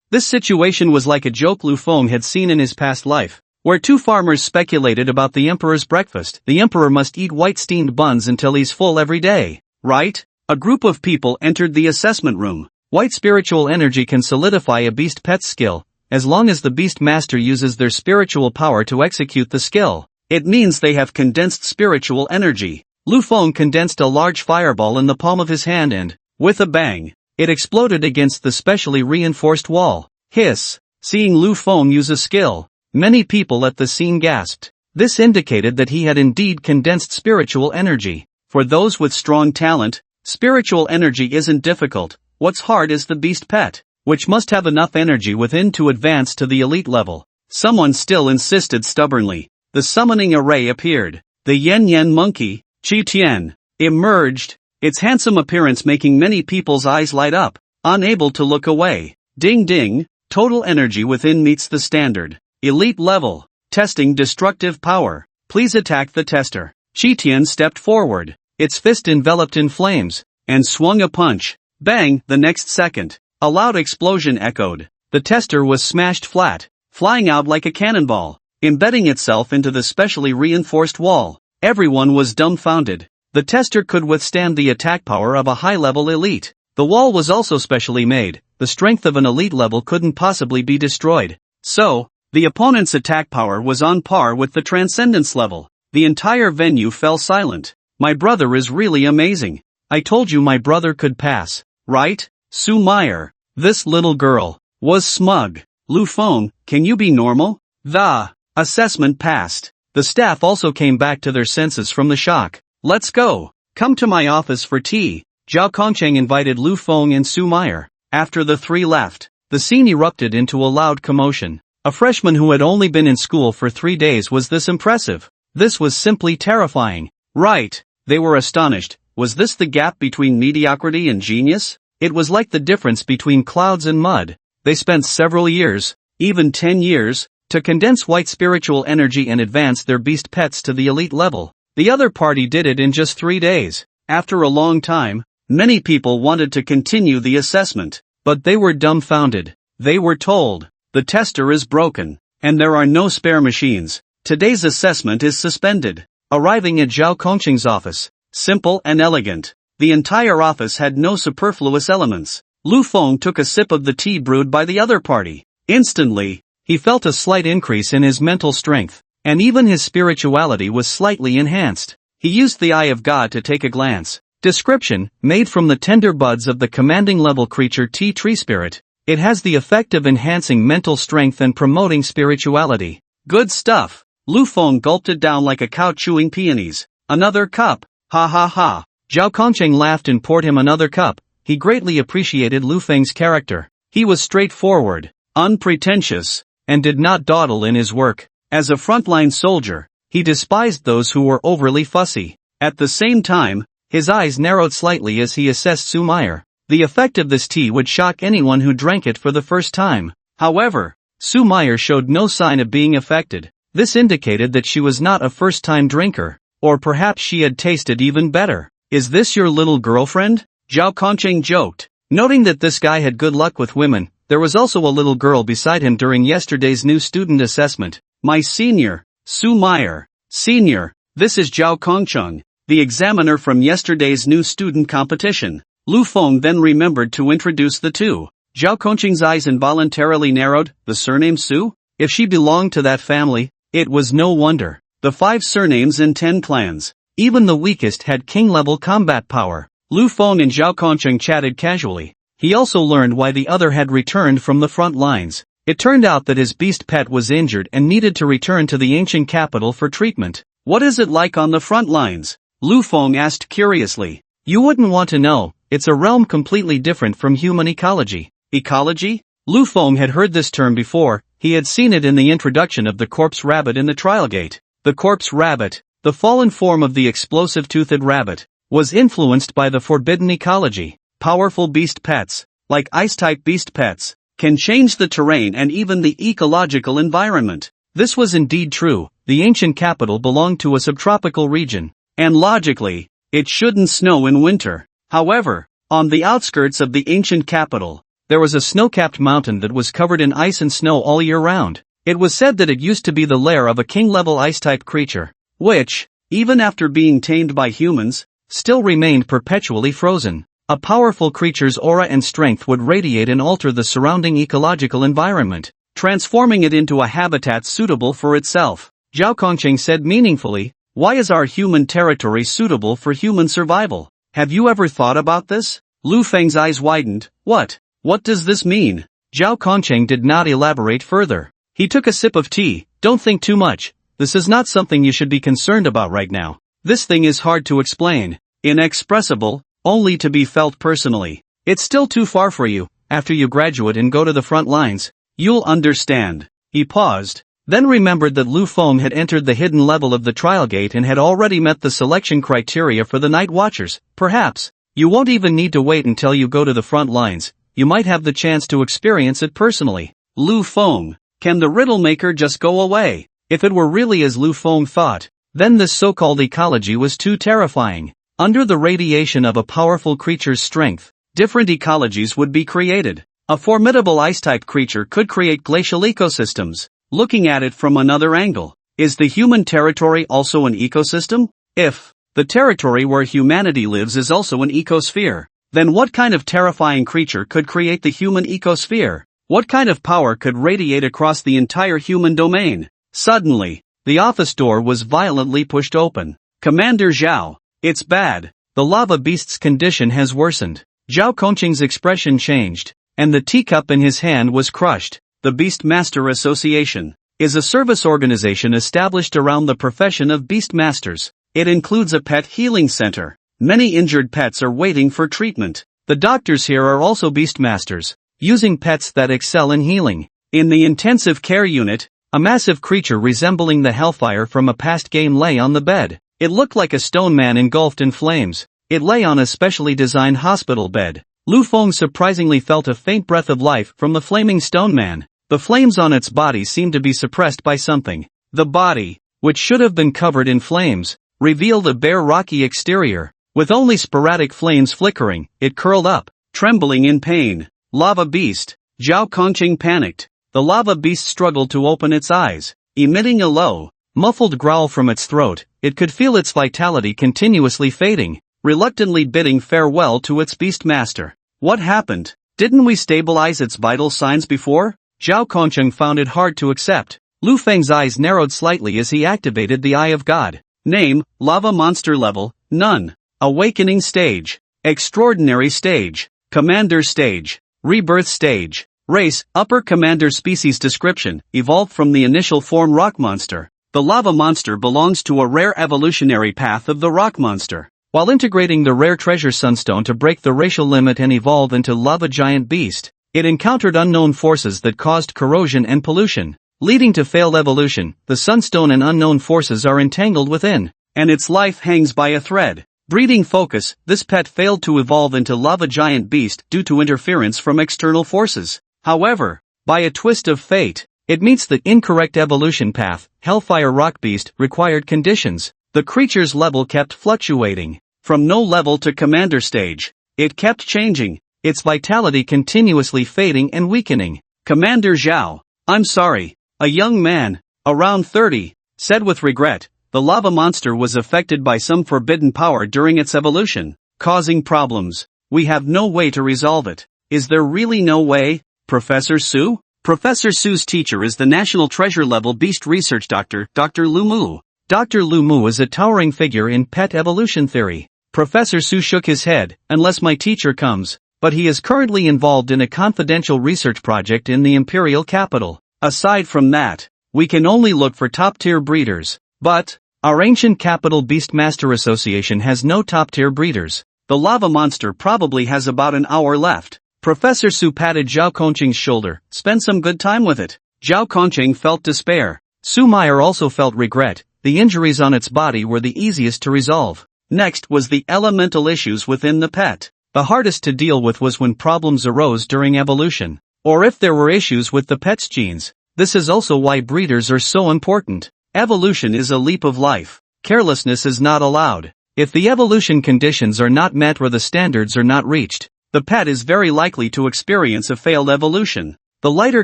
This situation was like a joke Lu Feng had seen in his past life, where 2 farmers speculated about the emperor's breakfast. The emperor must eat white steamed buns until he's full every day, right? A group of people entered the assessment room. White spiritual energy can solidify a beast pet's skill, as long as the beast master uses their spiritual power to execute the skill. It means they have condensed spiritual energy. Lu Feng condensed a large fireball in the palm of his hand and, with a bang, it exploded against the specially reinforced wall. Hiss! Seeing Lu Feng use a skill, many people at the scene gasped. This indicated that he had indeed condensed spiritual energy. For those with strong talent, spiritual energy isn't difficult. What's hard is the beast pet, which must have enough energy within to advance to the elite level. Someone still insisted stubbornly. The summoning array appeared. The Yen monkey, Qi Tian, emerged, its handsome appearance making many people's eyes light up, unable to look away. Ding ding, total energy within meets the standard. Elite level, testing destructive power. Please attack the tester. Qi Tian stepped forward, its fist enveloped in flames, and swung a punch. Bang, the next second, a loud explosion echoed. The tester was smashed flat, flying out like a cannonball, embedding itself into the specially reinforced wall. Everyone was dumbfounded. The tester could withstand the attack power of a high-level elite. The wall was also specially made. The strength of an elite level couldn't possibly be destroyed. So, the opponent's attack power was on par with the Transcendence level. The entire venue fell silent. My brother is really amazing. I told you my brother could pass, right? Sue Meyer. This little girl was smug. Lu Feng, can you be normal? The assessment passed. The staff also came back to their senses from the shock. Let's go. Come to my office for tea. Zhao Kongcheng invited Lu Feng and Sue Meyer. After the three left, the scene erupted into a loud commotion. A freshman who had only been in school for 3 days was this impressive. This was simply terrifying. Right. They were astonished. Was this the gap between mediocrity and genius? It was like the difference between clouds and mud. They spent several years, even 10 years, to condense white spiritual energy and advance their beast pets to the elite level. The other party did it in just 3 days. After a long time, many people wanted to continue the assessment, but they were dumbfounded. They were told, the tester is broken, and there are no spare machines. Today's assessment is suspended. Arriving at Zhao Kongcheng's office, simple and elegant. The entire office had no superfluous elements. Lu Feng took a sip of the tea brewed by the other party. Instantly, he felt a slight increase in his mental strength, and even his spirituality was slightly enhanced. He used the Eye of God to take a glance. Description, made from the tender buds of the commanding level creature Tea Tree Spirit. It has the effect of enhancing mental strength and promoting spirituality. Good stuff. Lu Feng gulped it down like a cow chewing peonies. Another cup. Ha ha ha. Zhao Kongcheng laughed and poured him another cup. He greatly appreciated Lu Feng's character. He was straightforward, unpretentious, and did not dawdle in his work. As a frontline soldier, he despised those who were overly fussy. At the same time, his eyes narrowed slightly as he assessed Sue Meyer. The effect of this tea would shock anyone who drank it for the first time. However, Sue Meyer showed no sign of being affected. This indicated that she was not a first-time drinker, or perhaps she had tasted even better. Is this your little girlfriend? Zhao Kongcheng joked. Noting that this guy had good luck with women, there was also a little girl beside him during yesterday's new student assessment. My senior, Sue Meyer. Senior, this is Zhao Kongcheng, the examiner from yesterday's new student competition. Lu Feng then remembered to introduce the two. Zhao Kongcheng's eyes involuntarily narrowed. The surname Su? If she belonged to that family, it was no wonder. The 5 surnames and 10 clans. Even the weakest had king-level combat power. Lu Feng and Zhao Kongcheng chatted casually. He also learned why the other had returned from the front lines. It turned out that his beast pet was injured and needed to return to the ancient capital for treatment. What is it like on the front lines? Lu Feng asked curiously. You wouldn't want to know. It's a realm completely different from human ecology. Ecology? Lu Feng had heard this term before. He had seen it in the introduction of the corpse rabbit in the trial gate. The corpse rabbit, the fallen form of the explosive toothed rabbit, was influenced by the forbidden ecology. Powerful beast pets, like ice-type beast pets, can change the terrain and even the ecological environment. This was indeed true. The ancient capital belonged to a subtropical region, and logically, it shouldn't snow in winter. However, on the outskirts of the ancient capital, there was a snow-capped mountain that was covered in ice and snow all year round. It was said that it used to be the lair of a king-level ice-type creature, which, even after being tamed by humans, still remained perpetually frozen. A powerful creature's aura and strength would radiate and alter the surrounding ecological environment, transforming it into a habitat suitable for itself. Zhao Kongcheng said meaningfully, why is our human territory suitable for human survival? Have you ever thought about this? Lu Feng's eyes widened. What? What does this mean? Zhao Kongcheng did not elaborate further. He took a sip of tea. Don't think too much. This is not something you should be concerned about right now. This thing is hard to explain. Inexpressible, only to be felt personally. It's still too far for you. After you graduate and go to the front lines, you'll understand. He paused, then remembered that Lu Feng had entered the hidden level of the trial gate and had already met the selection criteria for the Night Watchers. Perhaps, you won't even need to wait until you go to the front lines. You might have the chance to experience it personally. Lu Feng, can the riddle maker just go away? If it were really as Lu Feng thought, then this so-called ecology was too terrifying. Under the radiation of a powerful creature's strength, different ecologies would be created. A formidable ice-type creature could create glacial ecosystems. Looking at it from another angle, Is the human territory also an ecosystem? If the territory where humanity lives is also an ecosphere, then what kind of terrifying creature could create the human ecosphere? What kind of power could radiate across the entire human domain? Suddenly, the office door was violently pushed open. Commander Zhao, it's bad. The lava beast's condition has worsened. Zhao Kongqing's expression changed, and the teacup in his hand was crushed. The Beastmaster Association is a service organization established around the profession of beastmasters. It includes a pet healing center. Many injured pets are waiting for treatment. The doctors here are also beastmasters, using pets that excel in healing. In the intensive care unit, a massive creature resembling the Hellfire from a past game lay on the bed. It looked like a stone man engulfed in flames. It lay on a specially designed hospital bed. Lu Feng surprisingly felt a faint breath of life from the flaming stone man. The flames on its body seemed to be suppressed by something. The body, which should have been covered in flames, revealed a bare rocky exterior. With only sporadic flames flickering, it curled up, trembling in pain. Lava beast. Zhao Kongqing panicked. The lava beast struggled to open its eyes, emitting a low, muffled growl from its throat. It could feel its vitality continuously fading, reluctantly bidding farewell to its beastmaster. What happened? Didn't we stabilize its vital signs before? Zhao Kongqing found it hard to accept. Lu Feng's eyes narrowed slightly as he activated the Eye of God. Name, Lava Monster Level, None. Awakening Stage. Extraordinary Stage. Commander Stage. Rebirth Stage. Race, Upper Commander Species Description, evolved from the initial form Rock Monster. The lava monster belongs to a rare evolutionary path of the rock monster. While integrating the rare treasure sunstone to break the racial limit and evolve into lava giant beast, it encountered unknown forces that caused corrosion and pollution, leading to failed evolution. The sunstone and unknown forces are entangled within, and its life hangs by a thread. Breeding focus, this pet failed to evolve into lava giant beast due to interference from external forces. However, by a twist of fate, it meets the incorrect evolution path. Hellfire Rock Beast required conditions. The creature's level kept fluctuating. From no level to commander stage, it kept changing, its vitality continuously fading and weakening. Commander Zhao, I'm sorry. A young man, around 30, said with regret. The lava monster was affected by some forbidden power during its evolution, causing problems. We have no way to resolve it. Is there really no way? Professor Su? Professor Su's teacher is the National Treasure Level Beast Research Doctor, Dr. Lu Mu. Dr. Lu Mu is a towering figure in pet evolution theory. Professor Su shook his head. Unless my teacher comes, but he is currently involved in a confidential research project in the imperial capital. Aside from that, we can only look for top-tier breeders. But our ancient capital Beastmaster Association has no top-tier breeders. The lava monster probably has about an hour left. Professor Su patted Zhao Kongqing's shoulder. Spend some good time with it. Zhao Kongqing felt despair. Su Meyer also felt regret. The injuries on its body were the easiest to resolve. Next was the elemental issues within the pet. The hardest to deal with was when problems arose during evolution, or if there were issues with the pet's genes. This is also why breeders are so important. Evolution is a leap of life. Carelessness is not allowed. If the evolution conditions are not met or the standards are not reached, the pet is very likely to experience a failed evolution. The lighter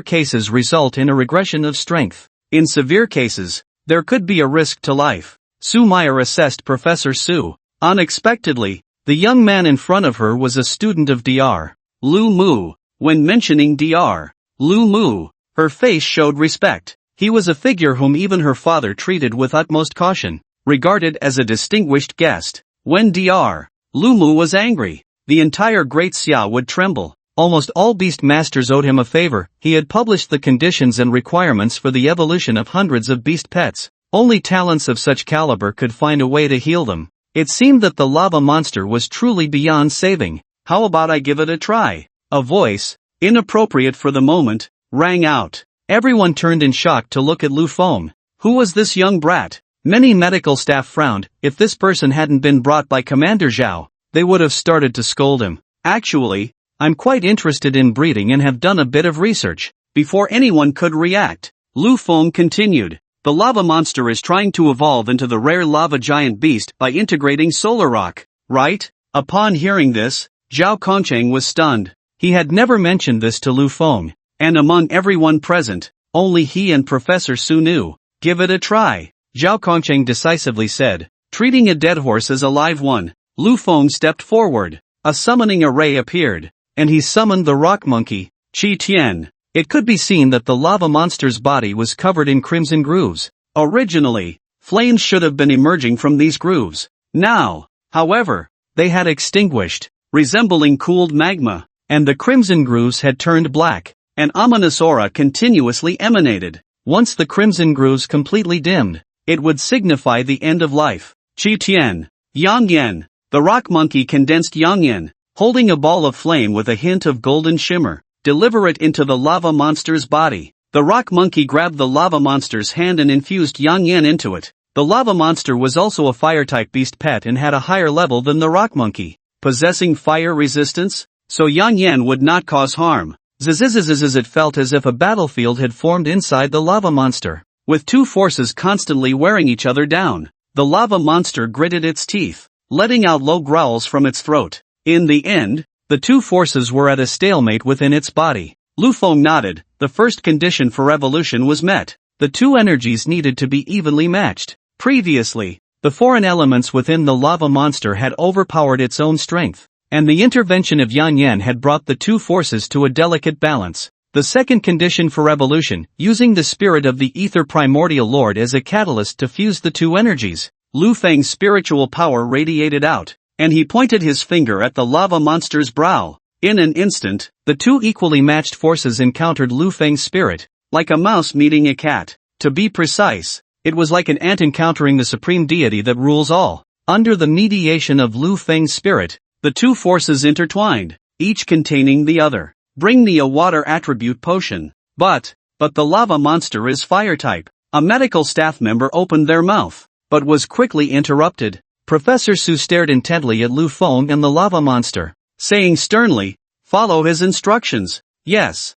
cases result in a regression of strength. In severe cases, there could be a risk to life. Su Meyer assessed Professor Su. Unexpectedly, the young man in front of her was a student of Dr. Lu Mu. When mentioning Dr. Lu Mu, her face showed respect. He was a figure whom even her father treated with utmost caution, regarded as a distinguished guest. When Dr. Lu Mu was angry, the entire Great Xia would tremble. Almost all beast masters owed him a favor. He had published the conditions and requirements for the evolution of hundreds of beast pets. Only talents of such caliber could find a way to heal them. It seemed that the lava monster was truly beyond saving. How about I give it a try? A voice, inappropriate for the moment, rang out. Everyone turned in shock to look at Lu Feng. Who was this young brat? Many medical staff frowned. If this person hadn't been brought by Commander Zhao, they would have started to scold him. Actually, I'm quite interested in breeding and have done a bit of research. Before anyone could react, Lu Feng continued. The lava monster is trying to evolve into the rare lava giant beast by integrating solar rock, right? Upon hearing this, Zhao Kongqing was stunned. He had never mentioned this to Lu Feng, and among everyone present, only he and Professor Su knew. Give it a try, Zhao Kongcheng decisively said. Treating a dead horse as a live one, Lu Feng stepped forward. A summoning array appeared, and he summoned the rock monkey, Qi Tian. It could be seen that the lava monster's body was covered in crimson grooves. Originally, flames should have been emerging from these grooves. Now, however, they had extinguished, resembling cooled magma, and the crimson grooves had turned black. An ominous aura continuously emanated. Once the crimson grooves completely dimmed, it would signify the end of life. Qi Tian, Yang Yan. The rock monkey condensed Yang Yan, holding a ball of flame with a hint of golden shimmer. Deliver it into the lava monster's body. The rock monkey grabbed the lava monster's hand and infused Yang Yan into it. The lava monster was also a fire-type beast pet and had a higher level than the rock monkey, possessing fire resistance, so Yang Yan would not cause harm. Zzzzzzz, it felt as if a battlefield had formed inside the lava monster. With two forces constantly wearing each other down, the lava monster gritted its teeth, letting out low growls from its throat. In the end, the two forces were at a stalemate within its body. Lu Feng nodded. The first condition for evolution was met. The two energies needed to be evenly matched. Previously, the foreign elements within the lava monster had overpowered its own strength, and the intervention of Yang Yan had brought the two forces to a delicate balance. The second condition for evolution, using the spirit of the Ether Primordial Lord as a catalyst to fuse the two energies. Lu Feng's spiritual power radiated out, and he pointed his finger at the lava monster's brow. In an instant, the two equally matched forces encountered Lu Feng's spirit, like a mouse meeting a cat. To be precise, it was like an ant encountering the supreme deity that rules all. Under the mediation of Lu Feng's spirit, the two forces intertwined, each containing the other. Bring me a water attribute potion. But the lava monster is fire type. A medical staff member opened their mouth, but was quickly interrupted. Professor Su stared intently at Lu Feng and the lava monster, saying sternly, "Follow his instructions." Yes.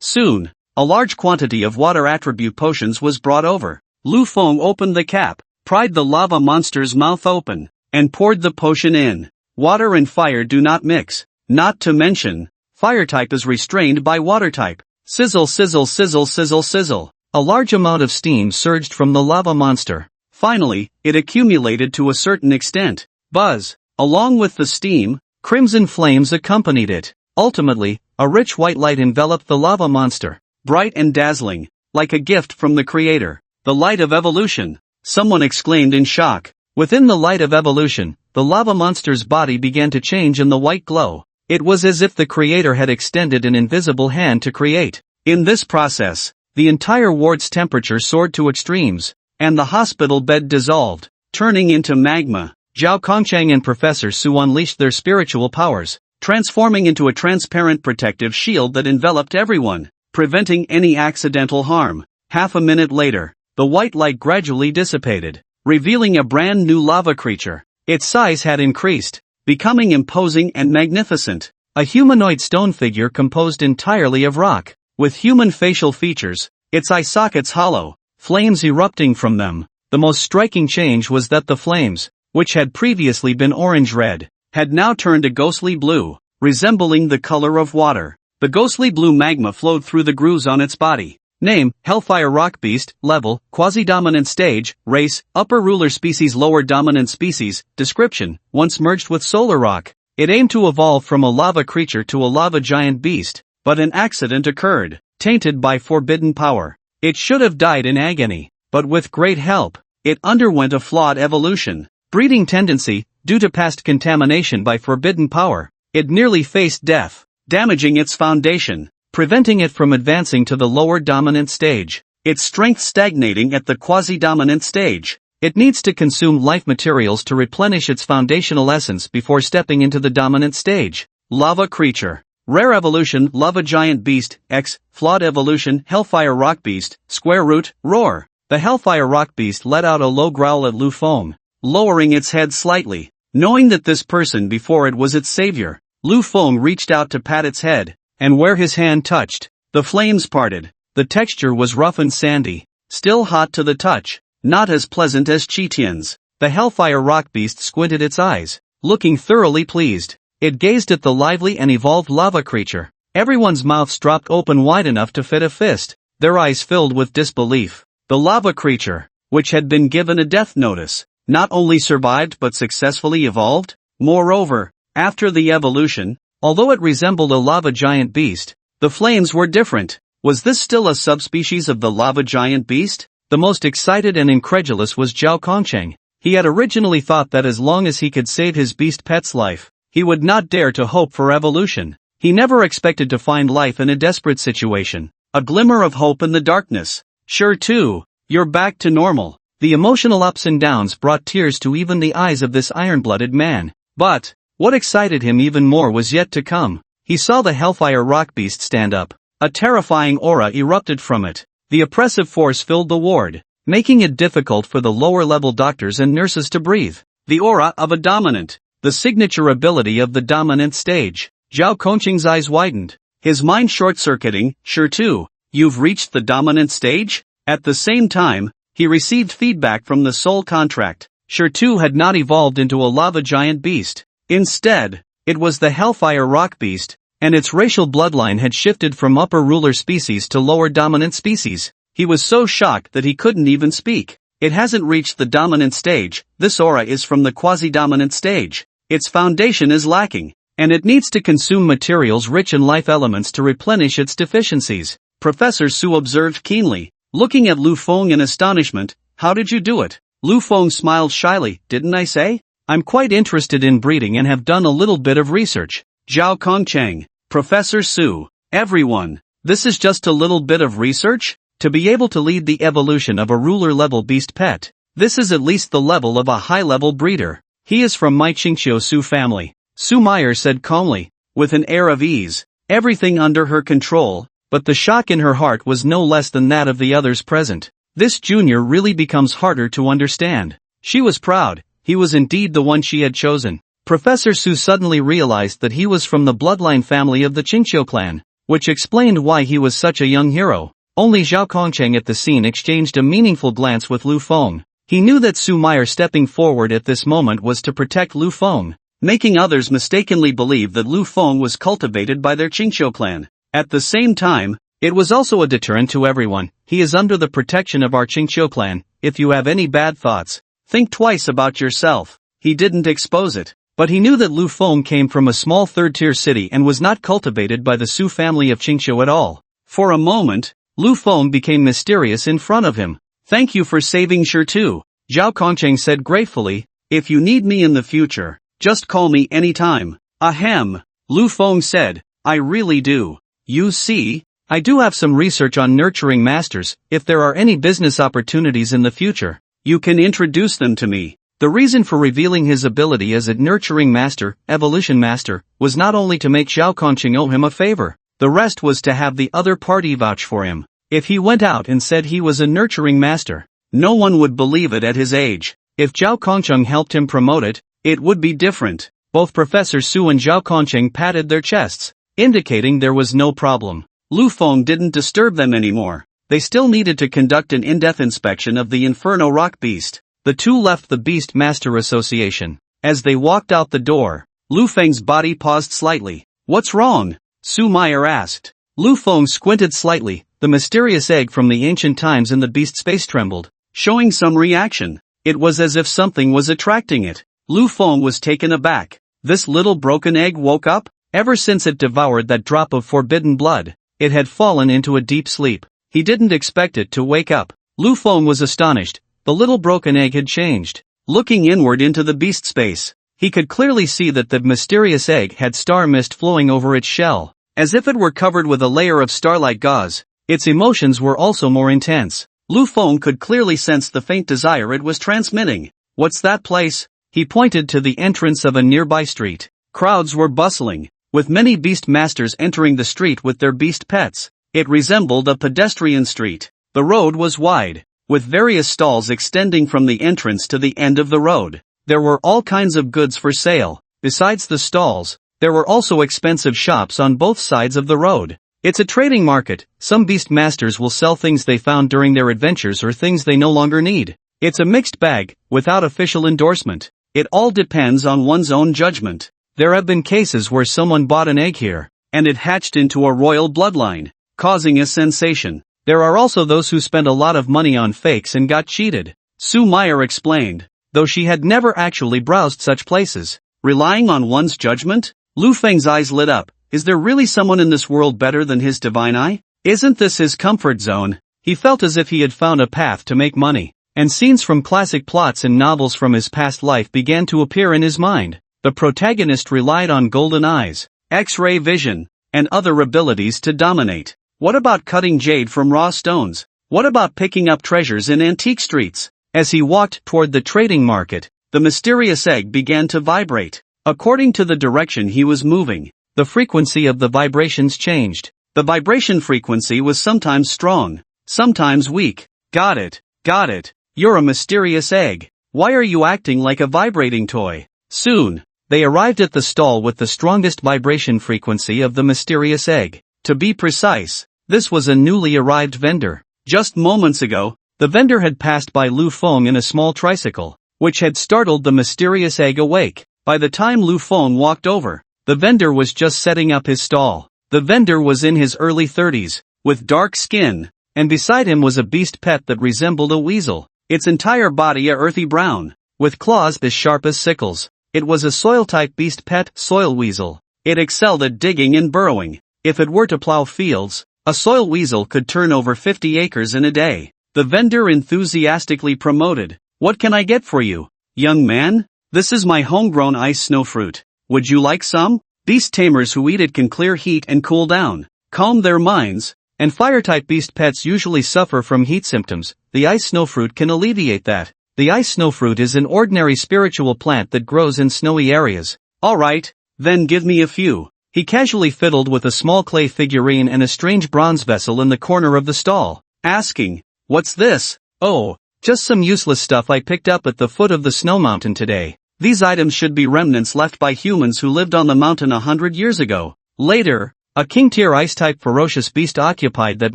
Soon, a large quantity of water attribute potions was brought over. Lu Feng opened the cap, pried the lava monster's mouth open, and poured the potion in. Water and fire do not mix, not to mention, fire type is restrained by water type. Sizzle sizzle sizzle sizzle sizzle. A large amount of steam surged from the lava monster. Finally, it accumulated to a certain extent. Buzz. Along with the steam, crimson flames accompanied it. Ultimately, a rich white light enveloped the lava monster, bright and dazzling, like a gift from the creator. The light of evolution, someone exclaimed in shock. Within the light of evolution, the lava monster's body began to change in the white glow. It was as if the creator had extended an invisible hand to create. In this process, the entire ward's temperature soared to extremes, and the hospital bed dissolved, turning into magma. Zhao Kongcheng and Professor Su unleashed their spiritual powers, transforming into a transparent protective shield that enveloped everyone, preventing any accidental harm. Half a minute later, the white light gradually dissipated, revealing a brand new lava creature. Its size had increased, becoming imposing and magnificent. A humanoid stone figure composed entirely of rock, with human facial features, its eye sockets hollow, flames erupting from them. The most striking change was that the flames, which had previously been orange-red, had now turned a ghostly blue, resembling the color of water. The ghostly blue magma flowed through the grooves on its body. Name, Hellfire Rock Beast. Level, Quasi-Dominant Stage. Race, Upper Ruler Species. Lower Dominant Species. Description, once merged with Solar Rock, it aimed to evolve from a lava creature to a lava giant beast, but an accident occurred, tainted by forbidden power. It should have died in agony, but with great help, it underwent a flawed evolution. Breeding tendency, due to past contamination by forbidden power, it nearly faced death, damaging its foundation, preventing it from advancing to the lower dominant stage. Its strength stagnating at the quasi-dominant stage. It needs to consume life materials to replenish its foundational essence before stepping into the dominant stage. Lava creature. Rare evolution, Lava Giant Beast, X, Flawed evolution, Hellfire Rock Beast, Square Root, Roar. The Hellfire Rock Beast let out a low growl at Lu Feng, lowering its head slightly. Knowing that this person before it was its savior, Lu Feng reached out to pat its head, and where his hand touched, the flames parted. The texture was rough and sandy, still hot to the touch, not as pleasant as Qitian's. The Hellfire Rock Beast squinted its eyes, looking thoroughly pleased. It gazed at the lively and evolved lava creature. Everyone's mouths dropped open wide enough to fit a fist, their eyes filled with disbelief. the lava creature, which had been given a death notice, not only survived but successfully evolved. Moreover, after the evolution, although it resembled a lava giant beast, the flames were different. Was this still a subspecies of the lava giant beast? The most excited and incredulous was Zhao Kongcheng. He had originally thought that as long as he could save his beast pet's life, he would not dare to hope for evolution. He never expected to find life in a desperate situation. A glimmer of hope in the darkness. Sure too, you're back to normal. The emotional ups and downs brought tears to even the eyes of this iron-blooded man. But what excited him even more was yet to come. He saw the Hellfire Rock Beast stand up. A terrifying aura erupted from it. The oppressive force filled the ward, making it difficult for the lower-level doctors and nurses to breathe. The aura of a dominant. The signature ability of the dominant stage. Zhao Kongcheng's eyes widened. His mind short-circuiting. Sure too, you've reached the dominant stage? At the same time, he received feedback from the soul contract. Sure too had not evolved into a lava giant beast. Instead, it was the Hellfire Rock Beast, and its racial bloodline had shifted from upper ruler species to lower dominant species. He was so shocked that he couldn't even speak. It hasn't reached the dominant stage. This aura is from the quasi-dominant stage. Its foundation is lacking, and it needs to consume materials rich in life elements to replenish its deficiencies. Professor Su observed keenly, looking at Lu Feng in astonishment. How did you do it? Lu Feng smiled shyly. Didn't I say? I'm quite interested in breeding and have done a little bit of research. Zhao Kongcheng, Professor Su, everyone, this is just a little bit of research? To be able to lead the evolution of a ruler-level beast pet, this is at least the level of a high-level breeder. He is from my Qingqiu Su family, Su Meyer said calmly, with an air of ease, everything under her control, but the shock in her heart was no less than that of the others present. This junior really becomes harder to understand. She was proud, he was indeed the one she had chosen. Professor Su suddenly realized that he was from the bloodline family of the Qingqiu clan, which explained why he was such a young hero. Only Zhao Kongcheng at the scene exchanged a meaningful glance with Lu Feng. He knew that Su Meyer stepping forward at this moment was to protect Lu Feng, making others mistakenly believe that Lu Feng was cultivated by their Qingqiu clan. At the same time, it was also a deterrent to everyone. He is under the protection of our Qingqiu clan. If you have any bad thoughts, think twice about yourself. He didn't expose it, but he knew that Lu Feng came from a small third-tier city and was not cultivated by the Su family of Qingqiu at all. For a moment, Lu Feng became mysterious in front of him. Thank you for saving Shi Tu, Zhao Kongcheng said gratefully. If you need me in the future, just call me anytime. Ahem, Lu Feng said, I really do. You see, I do have some research on nurturing masters. If there are any business opportunities in the future, you can introduce them to me. The reason for revealing his ability as a nurturing master, evolution master, was not only to make Zhao Kongcheng owe him a favor, the rest was to have the other party vouch for him. If he went out and said he was a nurturing master, no one would believe it at his age. If Zhao Kongcheng helped him promote it, it would be different. Both Professor Su and Zhao Kongcheng patted their chests, indicating there was no problem. Lu Feng didn't disturb them anymore. They still needed to conduct an in-depth inspection of the Inferno Rock Beast. The two left the Beast Master Association. As they walked out the door, Lu Feng's body paused slightly. What's wrong? Su Meyer asked. Lu Feng squinted slightly. The mysterious egg from the ancient times in the beast's face trembled, showing some reaction. It was as if something was attracting it. Lu Feng was taken aback. This little broken egg woke up? Ever since it devoured that drop of forbidden blood, it had fallen into a deep sleep. He didn't expect it to wake up. Lu Feng was astonished. The little broken egg had changed. Looking inward into the beast's space, he could clearly see that the mysterious egg had star mist flowing over its shell, as if it were covered with a layer of starlight gauze. Its emotions were also more intense. Lu Feng could clearly sense the faint desire it was transmitting. What's that place? He pointed to the entrance of a nearby street. Crowds were bustling, with many beast masters entering the street with their beast pets. It resembled a pedestrian street. The road was wide, with various stalls extending from the entrance to the end of the road. There were all kinds of goods for sale. Besides the stalls, there were also expensive shops on both sides of the road. It's a trading market. Some beast masters will sell things they found during their adventures or things they no longer need. It's a mixed bag, without official endorsement. It all depends on one's own judgment. There have been cases where someone bought an egg here, and it hatched into a royal bloodline, causing a sensation. There are also those who spend a lot of money on fakes and got cheated. Sue Meyer explained, though she had never actually browsed such places. Relying on one's judgment? Lu Feng's eyes lit up. Is there really someone in this world better than his divine eye? Isn't this his comfort zone? He felt as if he had found a path to make money, and scenes from classic plots and novels from his past life began to appear in his mind. The protagonist relied on golden eyes, X-ray vision, and other abilities to dominate. What about cutting jade from raw stones? What about picking up treasures in antique streets? As he walked toward the trading market, the mysterious egg began to vibrate. According to the direction he was moving, the frequency of the vibrations changed. The vibration frequency was sometimes strong, sometimes weak. Got it. You're a mysterious egg. Why are you acting like a vibrating toy? Soon, they arrived at the stall with the strongest vibration frequency of the mysterious egg. To be precise, this was a newly arrived vendor. Just moments ago, the vendor had passed by Lu Feng in a small tricycle, which had startled the mysterious egg awake. By the time Lu Feng walked over, the vendor was just setting up his stall. The vendor was in his early 30s, with dark skin, and beside him was a beast pet that resembled a weasel, its entire body a earthy brown, with claws as sharp as sickles. It was a soil-type beast pet, soil weasel. It excelled at digging and burrowing. If it were to plow fields, a soil weasel could turn over 50 acres in a day. The vendor enthusiastically promoted, "What can I get for you, young man? This is my homegrown ice snow fruit. Would you like some?" Beast tamers who eat it can clear heat and cool down, calm their minds, and fire-type beast pets usually suffer from heat symptoms. The ice snow fruit can alleviate that. The ice snow fruit is an ordinary spiritual plant that grows in snowy areas. Alright, then give me a few. He casually fiddled with a small clay figurine and a strange bronze vessel in the corner of the stall, asking, "What's this?" "Oh, just some useless stuff I picked up at the foot of the snow mountain today. These items should be remnants left by humans who lived on the mountain 100 years ago." Later, a king-tier ice-type ferocious beast occupied that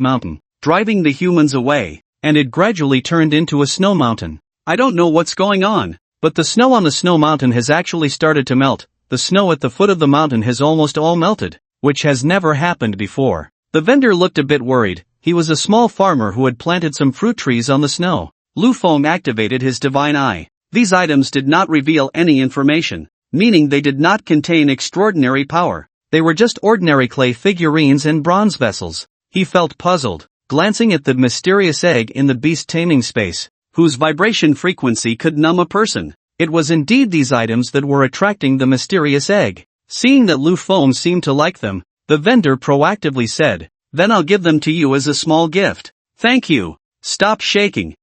mountain, driving the humans away, and it gradually turned into a snow mountain. I don't know what's going on, but the snow on the snow mountain has actually started to melt. The snow at the foot of the mountain has almost all melted, which has never happened before. The vendor looked a bit worried. He was a small farmer who had planted some fruit trees on the snow. Lu Feng activated his divine eye. These items did not reveal any information, meaning they did not contain extraordinary power. They were just ordinary clay figurines and bronze vessels. He felt puzzled, glancing at the mysterious egg in the beast taming space, whose vibration frequency could numb a person. It was indeed these items that were attracting the mysterious egg. Seeing that Lu Feng seemed to like them, the vendor proactively said, "Then I'll give them to you as a small gift." "Thank you. Stop shaking.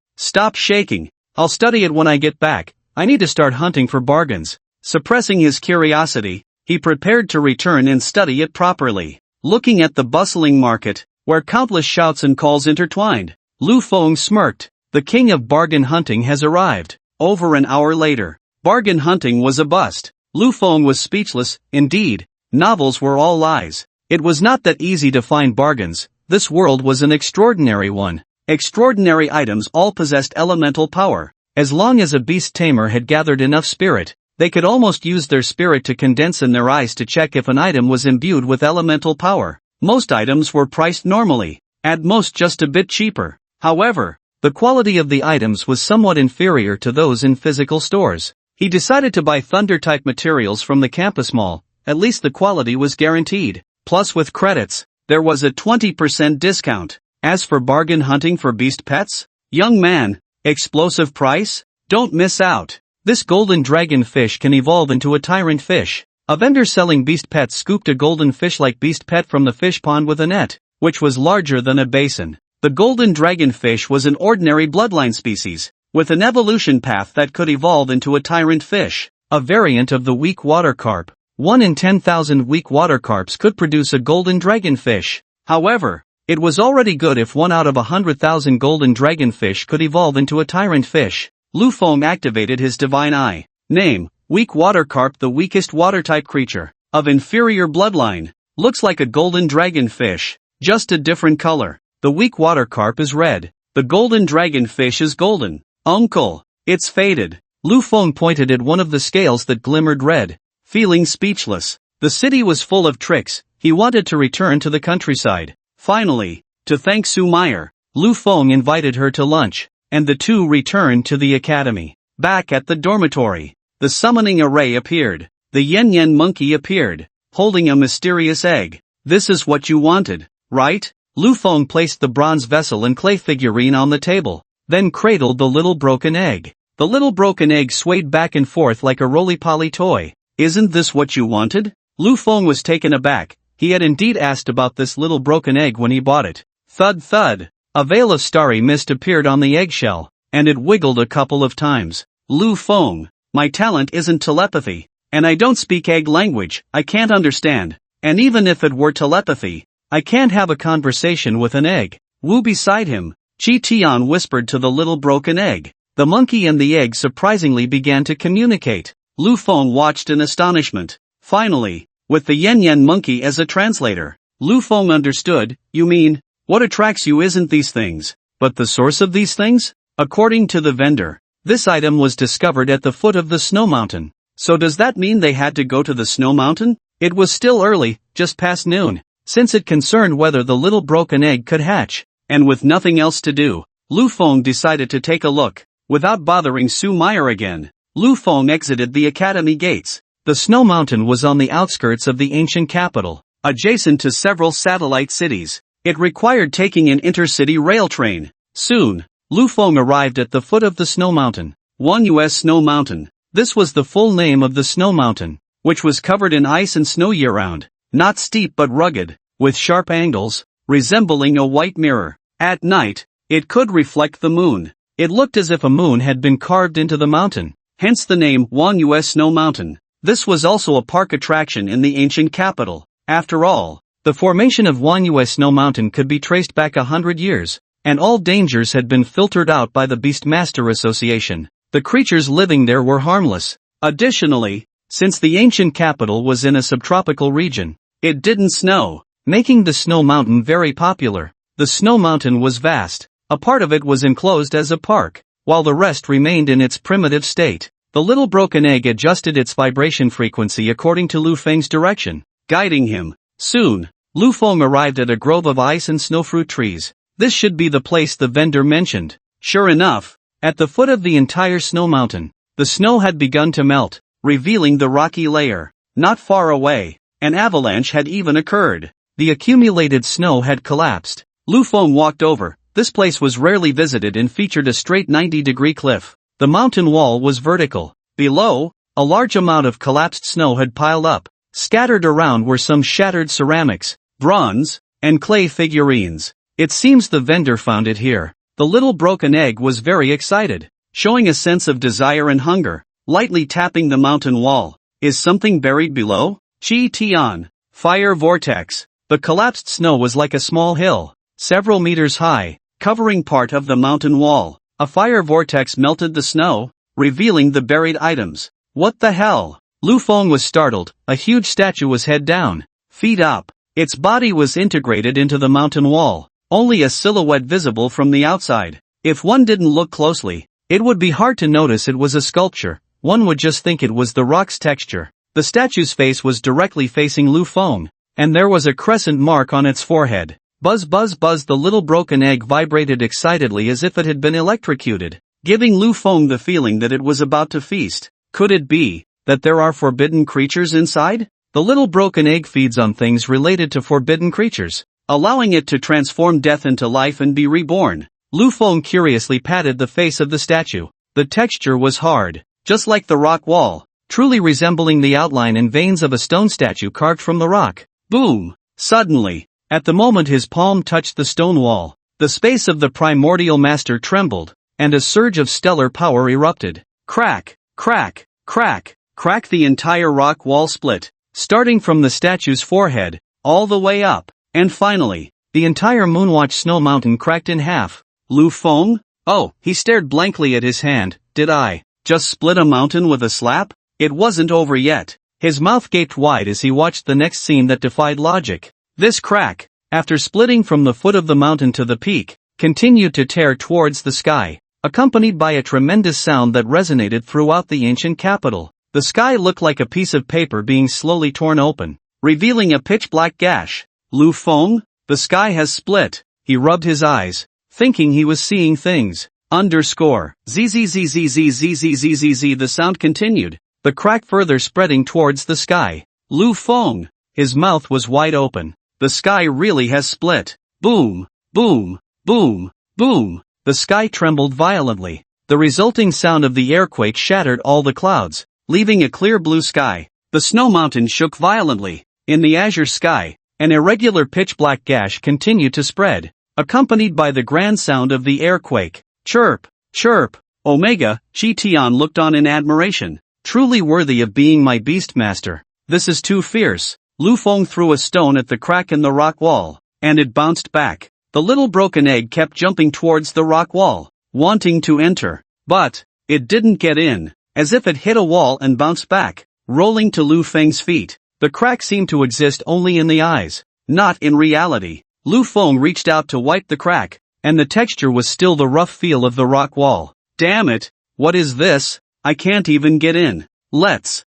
I'll study it when I get back. I need to start hunting for bargains." Suppressing his curiosity, he prepared to return and study it properly. Looking at the bustling market, where countless shouts and calls intertwined, Lu Feng smirked. The king of bargain hunting has arrived. Over an hour later, bargain hunting was a bust. Lu Feng was speechless. Indeed, novels were all lies. It was not that easy to find bargains. This world was an extraordinary one. Extraordinary items all possessed elemental power. As long as a beast tamer had gathered enough spirit, they could almost use their spirit to condense in their eyes to check if an item was imbued with elemental power. Most items were priced normally, at most just a bit cheaper. However, the quality of the items was somewhat inferior to those in physical stores. He decided to buy thunder-type materials from the campus mall. At least the quality was guaranteed. Plus with credits, there was a 20% discount. As for bargain hunting for beast pets? Young man, explosive price? Don't miss out. This golden dragon fish can evolve into a tyrant fish. A vendor selling beast pets scooped a golden fish-like beast pet from the fish pond with a net, which was larger than a basin. The golden dragonfish was an ordinary bloodline species, with an evolution path that could evolve into a tyrant fish, a variant of the weak water carp. 1 in 10,000 weak water carps could produce a golden dragonfish. However, it was already good if 1 out of 100,000 golden dragonfish could evolve into a tyrant fish. Lu Feng activated his divine eye. Name, weak water carp, the weakest water-type creature, of inferior bloodline. Looks like a golden dragonfish, just a different color. The weak water carp is red. The golden dragonfish is golden. Uncle, it's faded. Lu Feng pointed at one of the scales that glimmered red. Feeling speechless, the city was full of tricks. He wanted to return to the countryside. Finally, to thank Sue Meyer, Lu Feng invited her to lunch, and the two returned to the academy. Back at the dormitory, the summoning array appeared. The Yen monkey appeared, holding a mysterious egg. This is what you wanted, right? Lu Feng placed the bronze vessel and clay figurine on the table, then cradled the little broken egg. The little broken egg swayed back and forth like a roly-poly toy. Isn't this what you wanted? Lu Feng was taken aback. He had indeed asked about this little broken egg when he bought it. Thud thud. A veil of starry mist appeared on the eggshell, and it wiggled a couple of times. Lu Feng, my talent isn't telepathy, and I don't speak egg language. I can't understand, and even if it were telepathy, I can't have a conversation with an egg. Wu beside him, Chi Tian whispered to the little broken egg. The monkey and the egg surprisingly began to communicate. Lu Feng watched in astonishment. Finally, with the Yen monkey as a translator, Lu Feng understood. You mean, what attracts you isn't these things, but the source of these things? According to the vendor, this item was discovered at the foot of the snow mountain. So does that mean they had to go to the snow mountain? It was still early, just past noon, since it concerned whether the little broken egg could hatch, and with nothing else to do, Lu Feng decided to take a look. Without bothering Su Meyer again, Lu Feng exited the academy gates. The snow mountain was on the outskirts of the ancient capital, adjacent to several satellite cities. It required taking an intercity rail train. Soon, Lu Feng arrived at the foot of the snow mountain. 1 U.S. Snow Mountain. This was the full name of the snow mountain, which was covered in ice and snow year-round. Not steep but rugged, with sharp angles, resembling a white mirror. At night, it could reflect the moon. It looked as if a moon had been carved into the mountain, hence the name 1 U.S. Snow Mountain. This was also a park attraction in the ancient capital. After all, the formation of 1 U.S. Snow Mountain could be traced back 100 years, and all dangers had been filtered out by the Beastmaster Association. The creatures living there were harmless. Additionally, since the ancient capital was in a subtropical region, it didn't snow, making the snow mountain very popular. The snow mountain was vast. A part of it was enclosed as a park, while the rest remained in its primitive state. The little broken egg adjusted its vibration frequency according to Lu Feng's direction, guiding him. Soon, Lu Feng arrived at a grove of ice and snowfruit trees. This should be the place the vendor mentioned. Sure enough, at the foot of the entire snow mountain, the snow had begun to melt, revealing the rocky layer. Not far away, an avalanche had even occurred. The accumulated snow had collapsed. Lu Feng walked over. This place was rarely visited and featured a straight 90-degree cliff. The mountain wall was vertical. Below, a large amount of collapsed snow had piled up. Scattered around were some shattered ceramics, bronze, and clay figurines. It seems the vendor found it here. The little broken egg was very excited, showing a sense of desire and hunger, lightly tapping the mountain wall. Is something buried below? Chi Tian. Fire vortex. The collapsed snow was like a small hill, several meters high, covering part of the mountain wall. A fire vortex melted the snow, revealing the buried items. What the hell? Lu Feng was startled. A huge statue was head down, feet up. Its body was integrated into the mountain wall, only a silhouette visible from the outside. If one didn't look closely, it would be hard to notice it was a sculpture. One would just think it was the rock's texture. The statue's face was directly facing Lu Feng, and there was a crescent mark on its forehead. Buzz buzz buzz. The little broken egg vibrated excitedly as if it had been electrocuted, giving Lu Feng the feeling that it was about to feast. Could it be that there are forbidden creatures inside? The little broken egg feeds on things related to forbidden creatures, allowing it to transform death into life and be reborn. Lu Feng curiously patted the face of the statue. The texture was hard, just like the rock wall, truly resembling the outline and veins of a stone statue carved from the rock. Boom! Suddenly, at the moment his palm touched the stone wall, the space of the primordial master trembled, and a surge of stellar power erupted. Crack, crack, crack, crack. The entire rock wall split, starting from the statue's forehead, all the way up, and finally, the entire Moonwatch Snow Mountain cracked in half. Lu Feng? Oh, he stared blankly at his hand. Did I just split a mountain with a slap? It wasn't over yet. His mouth gaped wide as he watched the next scene that defied logic. This crack, after splitting from the foot of the mountain to the peak, continued to tear towards the sky, accompanied by a tremendous sound that resonated throughout the ancient capital. The sky looked like a piece of paper being slowly torn open, revealing a pitch-black gash. Lu Feng? The sky has split. He rubbed his eyes, thinking he was seeing things. ZZZZZZZZZZZZZ the sound continued, the crack further spreading towards the sky. Lu Feng. His mouth was wide open. The sky really has split. Boom, boom, boom, boom. The sky trembled violently. The resulting sound of the earthquake shattered all the clouds, leaving a clear blue sky. The snow mountain shook violently. In the azure sky, an irregular pitch-black gash continued to spread, accompanied by the grand sound of the earthquake. Chirp, chirp. Omega, Chi Tian looked on in admiration. Truly worthy of being my beastmaster. This is too fierce. Lu Feng threw a stone at the crack in the rock wall, and it bounced back. The little broken egg kept jumping towards the rock wall, wanting to enter. But it didn't get in, as if it hit a wall and bounced back, rolling to Lu Feng's feet. The crack seemed to exist only in the eyes, not in reality. Lu Feng reached out to wipe the crack, and the texture was still the rough feel of the rock wall. Damn it, what is this? I can't even get in. Let's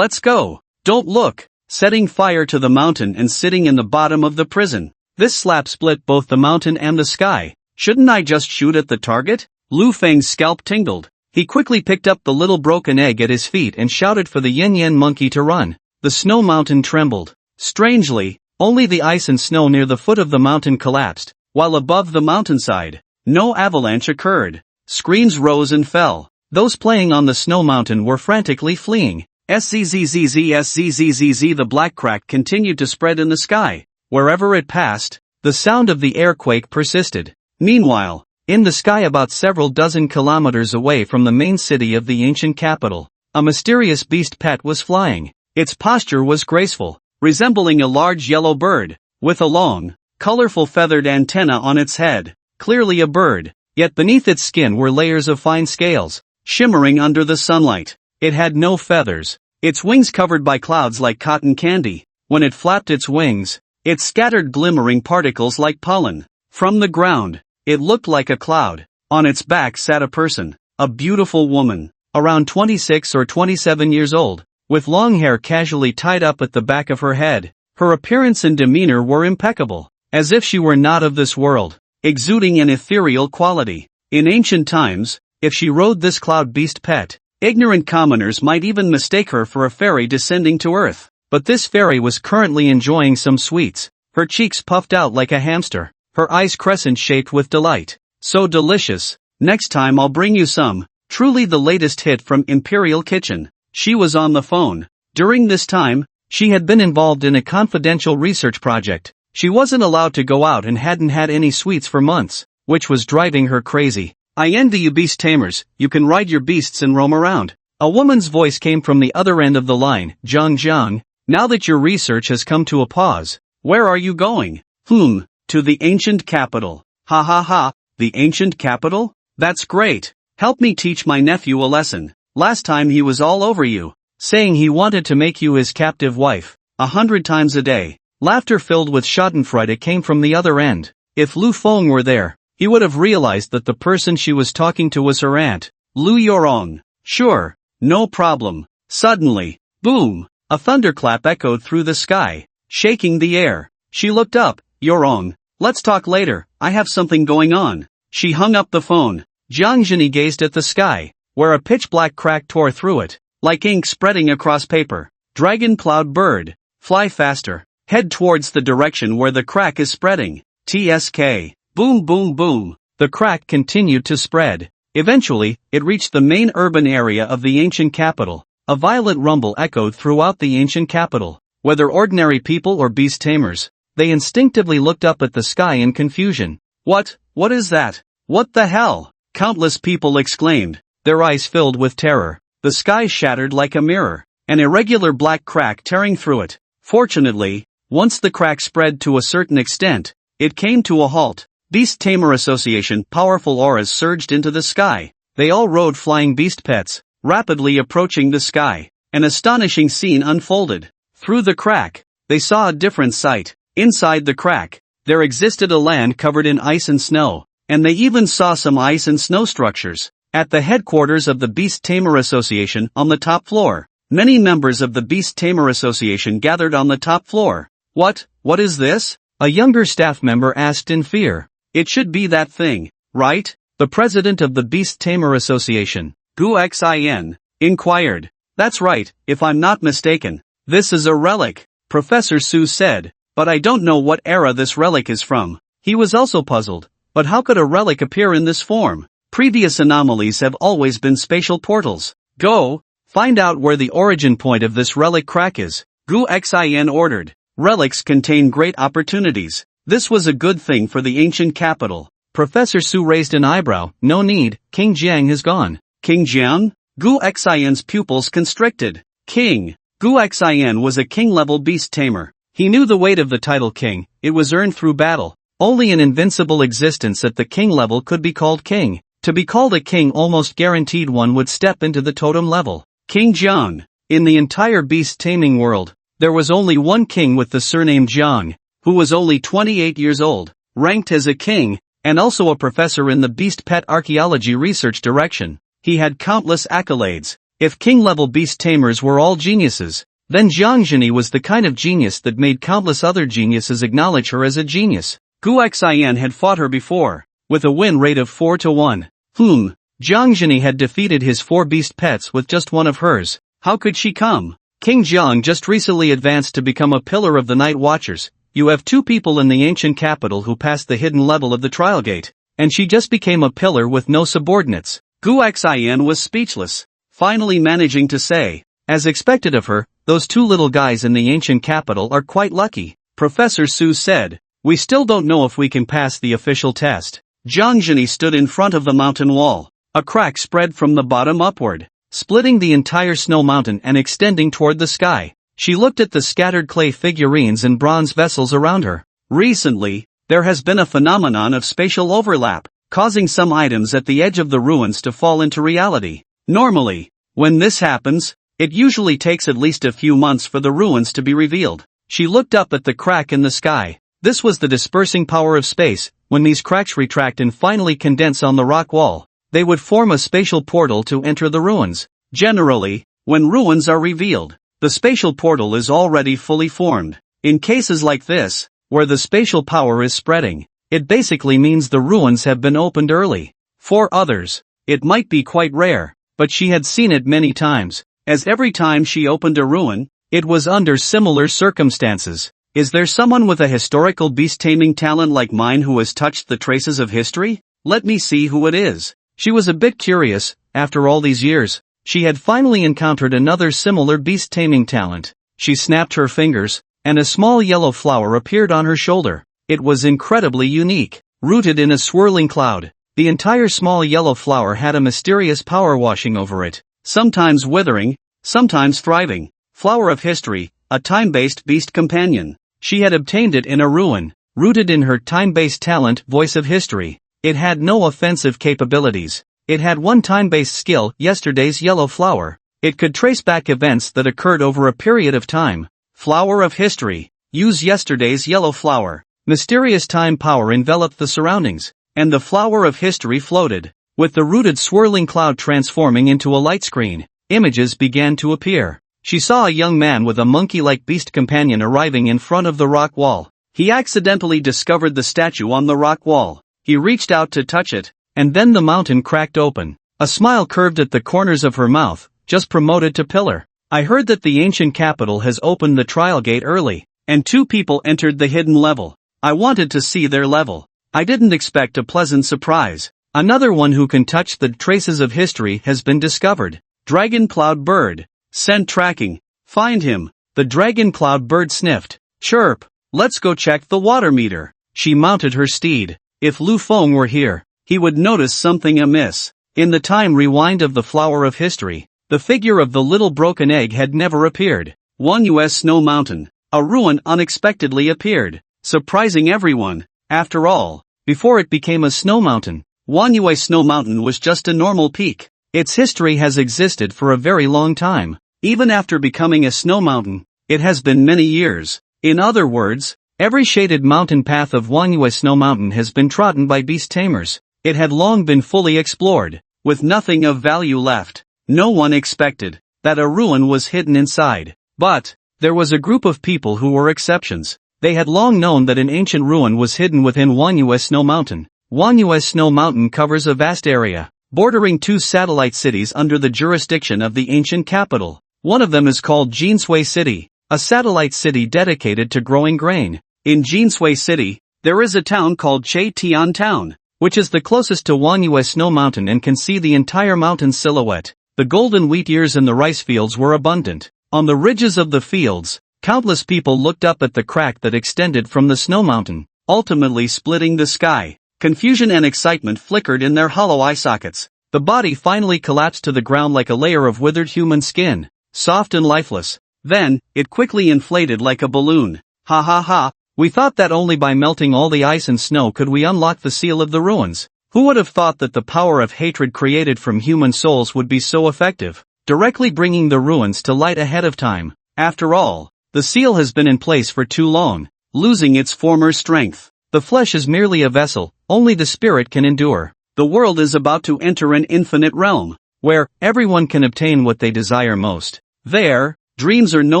go. Don't look. Setting fire to the mountain and sitting in the bottom of the prison. This slap split both the mountain and the sky. Shouldn't I just shoot at the target? Lu Feng's scalp tingled. He quickly picked up the little broken egg at his feet and shouted for the yin-yen monkey to run. The snow mountain trembled. Strangely, only the ice and snow near the foot of the mountain collapsed, while above the mountainside, no avalanche occurred. Screams rose and fell. Those playing on the snow mountain were frantically fleeing. SZZZZSZZZZ the black crack continued to spread in the sky. Wherever it passed, the sound of the earthquake persisted. Meanwhile, in the sky about several dozen kilometers away from the main city of the ancient capital, a mysterious beast pet was flying. Its posture was graceful, resembling a large yellow bird, with a long, colorful feathered antenna on its head. Clearly a bird, yet beneath its skin were layers of fine scales, shimmering under the sunlight. It had no feathers, its wings covered by clouds like cotton candy. When it flapped its wings, it scattered glimmering particles like pollen. From the ground, it looked like a cloud. On its back sat a person, a beautiful woman, around 26 or 27 years old, with long hair casually tied up at the back of her head. Her appearance and demeanor were impeccable, as if she were not of this world, exuding an ethereal quality. In ancient times, if she rode this cloud beast pet, ignorant commoners might even mistake her for a fairy descending to earth. But this fairy was currently enjoying some sweets. Her cheeks puffed out like a hamster, her eyes crescent-shaped with delight. So delicious. Next time I'll bring you some. Truly the latest hit from Imperial Kitchen. She was on the phone. During this time, she had been involved in a confidential research project. She wasn't allowed to go out and hadn't had any sweets for months, which was driving her crazy. I envy you beast tamers, you can ride your beasts and roam around. A woman's voice came from the other end of the line. Zhang, now that your research has come to a pause, where are you going? To the ancient capital. Ha ha ha, the ancient capital? That's great. Help me teach my nephew a lesson. Last time he was all over you, saying he wanted to make you his captive wife, 100 times a day. Laughter filled with schadenfreude came from the other end. If Lu Feng were there, he would have realized that the person she was talking to was her aunt, Lu Yorong. Sure, no problem. Suddenly, boom, a thunderclap echoed through the sky, shaking the air. She looked up. Yorong, let's talk later, I have something going on. She hung up the phone. Jiang Zhini gazed at the sky, where a pitch-black crack tore through it, like ink spreading across paper. Dragon cloud bird, fly faster, head towards the direction where the crack is spreading. TSK. Boom boom boom. The crack continued to spread. Eventually, it reached the main urban area of the ancient capital. A violent rumble echoed throughout the ancient capital. Whether ordinary people or beast tamers, they instinctively looked up at the sky in confusion. What is that? What the hell? Countless people exclaimed, their eyes filled with terror. The sky shattered like a mirror, an irregular black crack tearing through it. Fortunately, once the crack spread to a certain extent, it came to a halt. Beast Tamer Association powerful auras surged into the sky. They all rode flying beast pets, rapidly approaching the sky. An astonishing scene unfolded. Through the crack, they saw a different sight. Inside the crack, there existed a land covered in ice and snow, and they even saw some ice and snow structures. At the headquarters of the Beast Tamer Association on the top floor, many members of the Beast Tamer Association gathered on the top floor. What is this? A younger staff member asked in fear. It should be that thing. right? The president of the Beast Tamer Association, Gu Xin, inquired. That's right, if I'm not mistaken. This is a relic, Professor Su said, but I don't know what era this relic is from. He was also puzzled, but how could a relic appear in this form? Previous anomalies have always been spatial portals. Go, find out where the origin point of this relic crack is, Gu Xin ordered. Relics contain great opportunities. This was a good thing for the ancient capital. Professor Su raised an eyebrow. No need, King Jiang has gone. King Jiang? Gu Xin's pupils constricted. King. Gu Xin was a king-level beast tamer. He knew the weight of the title king. It was earned through battle. Only an invincible existence at the king level could be called king. To be called a king almost guaranteed one would step into the totem level. King Jiang. In the entire beast taming world, there was only one king with the surname Jiang, who was only 28 years old, ranked as a king, and also a professor in the beast pet archaeology research direction. He had countless accolades. If king-level beast tamers were all geniuses, then Jiang Zhini was the kind of genius that made countless other geniuses acknowledge her as a genius. Gu Xin had fought her before, with a win rate of 4-1. Jiang Zhini had defeated his 4 beast pets with just one of hers. How could she come? King Jiang just recently advanced to become a pillar of the Night Watchers. You have 2 people in the ancient capital who passed the hidden level of the trial gate, and she just became a pillar with no subordinates. Gu Xin was speechless, finally managing to say, as expected of her, those 2 little guys in the ancient capital are quite lucky. Professor Su said, we still don't know if we can pass the official test. Jiang Zhini stood in front of the mountain wall. A crack spread from the bottom upward, splitting the entire snow mountain and extending toward the sky. She looked at the scattered clay figurines and bronze vessels around her. Recently, there has been a phenomenon of spatial overlap, causing some items at the edge of the ruins to fall into reality. Normally, when this happens, it usually takes at least a few months for the ruins to be revealed. She looked up at the crack in the sky. This was the dispersing power of space. When these cracks retract and finally condense on the rock wall, they would form a spatial portal to enter the ruins. Generally, when ruins are revealed, the spatial portal is already fully formed. In cases like this, where the spatial power is spreading, it basically means the ruins have been opened early. For others, it might be quite rare, but she had seen it many times, as every time she opened a ruin, it was under similar circumstances. Is there someone with a historical beast-taming talent like mine who has touched the traces of history? Let me see who it is. She was a bit curious. After all these years, she had finally encountered another similar beast-taming talent. She snapped her fingers, and a small yellow flower appeared on her shoulder. It was incredibly unique. Rooted in a swirling cloud, the entire small yellow flower had a mysterious power washing over it, sometimes withering, sometimes thriving. Flower of History, a time-based beast companion. She had obtained it in a ruin, rooted in her time-based talent, Voice of History. It had no offensive capabilities. It had one time-based skill, Yesterday's Yellow Flower. It could trace back events that occurred over a period of time. Flower of History. Use Yesterday's Yellow Flower. Mysterious time power enveloped the surroundings, and the Flower of History floated. With the rooted swirling cloud transforming into a light screen, images began to appear. She saw a young man with a monkey-like beast companion arriving in front of the rock wall. He accidentally discovered the statue on the rock wall. He reached out to touch it, and then the mountain cracked open. A smile curved at the corners of her mouth, just promoted to pillar. I heard that the ancient capital has opened the trial gate early, and 2 people entered the hidden level. I wanted to see their level. I didn't expect a pleasant surprise. Another one who can touch the traces of history has been discovered. Dragon Cloud Bird. Scent tracking. Find him. The Dragon Cloud Bird sniffed. Chirp. Let's go check the water meter. She mounted her steed. If Lu Feng were here, he would notice something amiss. In the time rewind of the Flower of History, the figure of the little broken egg had never appeared. One U.S. Snow Mountain. A ruin unexpectedly appeared, surprising everyone. After all, before it became a snow mountain, Wanyue Snow Mountain was just a normal peak. Its history has existed for a very long time. Even after becoming a snow mountain, it has been many years. In other words, every shaded mountain path of Wanyue Snow Mountain has been trodden by beast tamers. It had long been fully explored, with nothing of value left. No one expected that a ruin was hidden inside. But there was a group of people who were exceptions. They had long known that an ancient ruin was hidden within Wanyue Snow Mountain. Wanyue Snow Mountain covers a vast area, bordering two satellite cities under the jurisdiction of the ancient capital. One of them is called Jinsui City, a satellite city dedicated to growing grain. In Jinsui City, there is a town called Che-Tian Town, which is the closest to Wanyue Snow Mountain and can see the entire mountain silhouette. The golden wheat ears in the rice fields were abundant. On the ridges of the fields, countless people looked up at the crack that extended from the snow mountain, ultimately splitting the sky. Confusion and excitement flickered in their hollow eye sockets. The body finally collapsed to the ground like a layer of withered human skin, soft and lifeless. Then, it quickly inflated like a balloon. Ha ha ha, we thought that only by melting all the ice and snow could we unlock the seal of the ruins. Who would have thought that the power of hatred created from human souls would be so effective, directly bringing the ruins to light ahead of time? After all, the seal has been in place for too long, losing its former strength. The flesh is merely a vessel, only the spirit can endure. The world is about to enter an infinite realm, where everyone can obtain what they desire most. There, dreams are no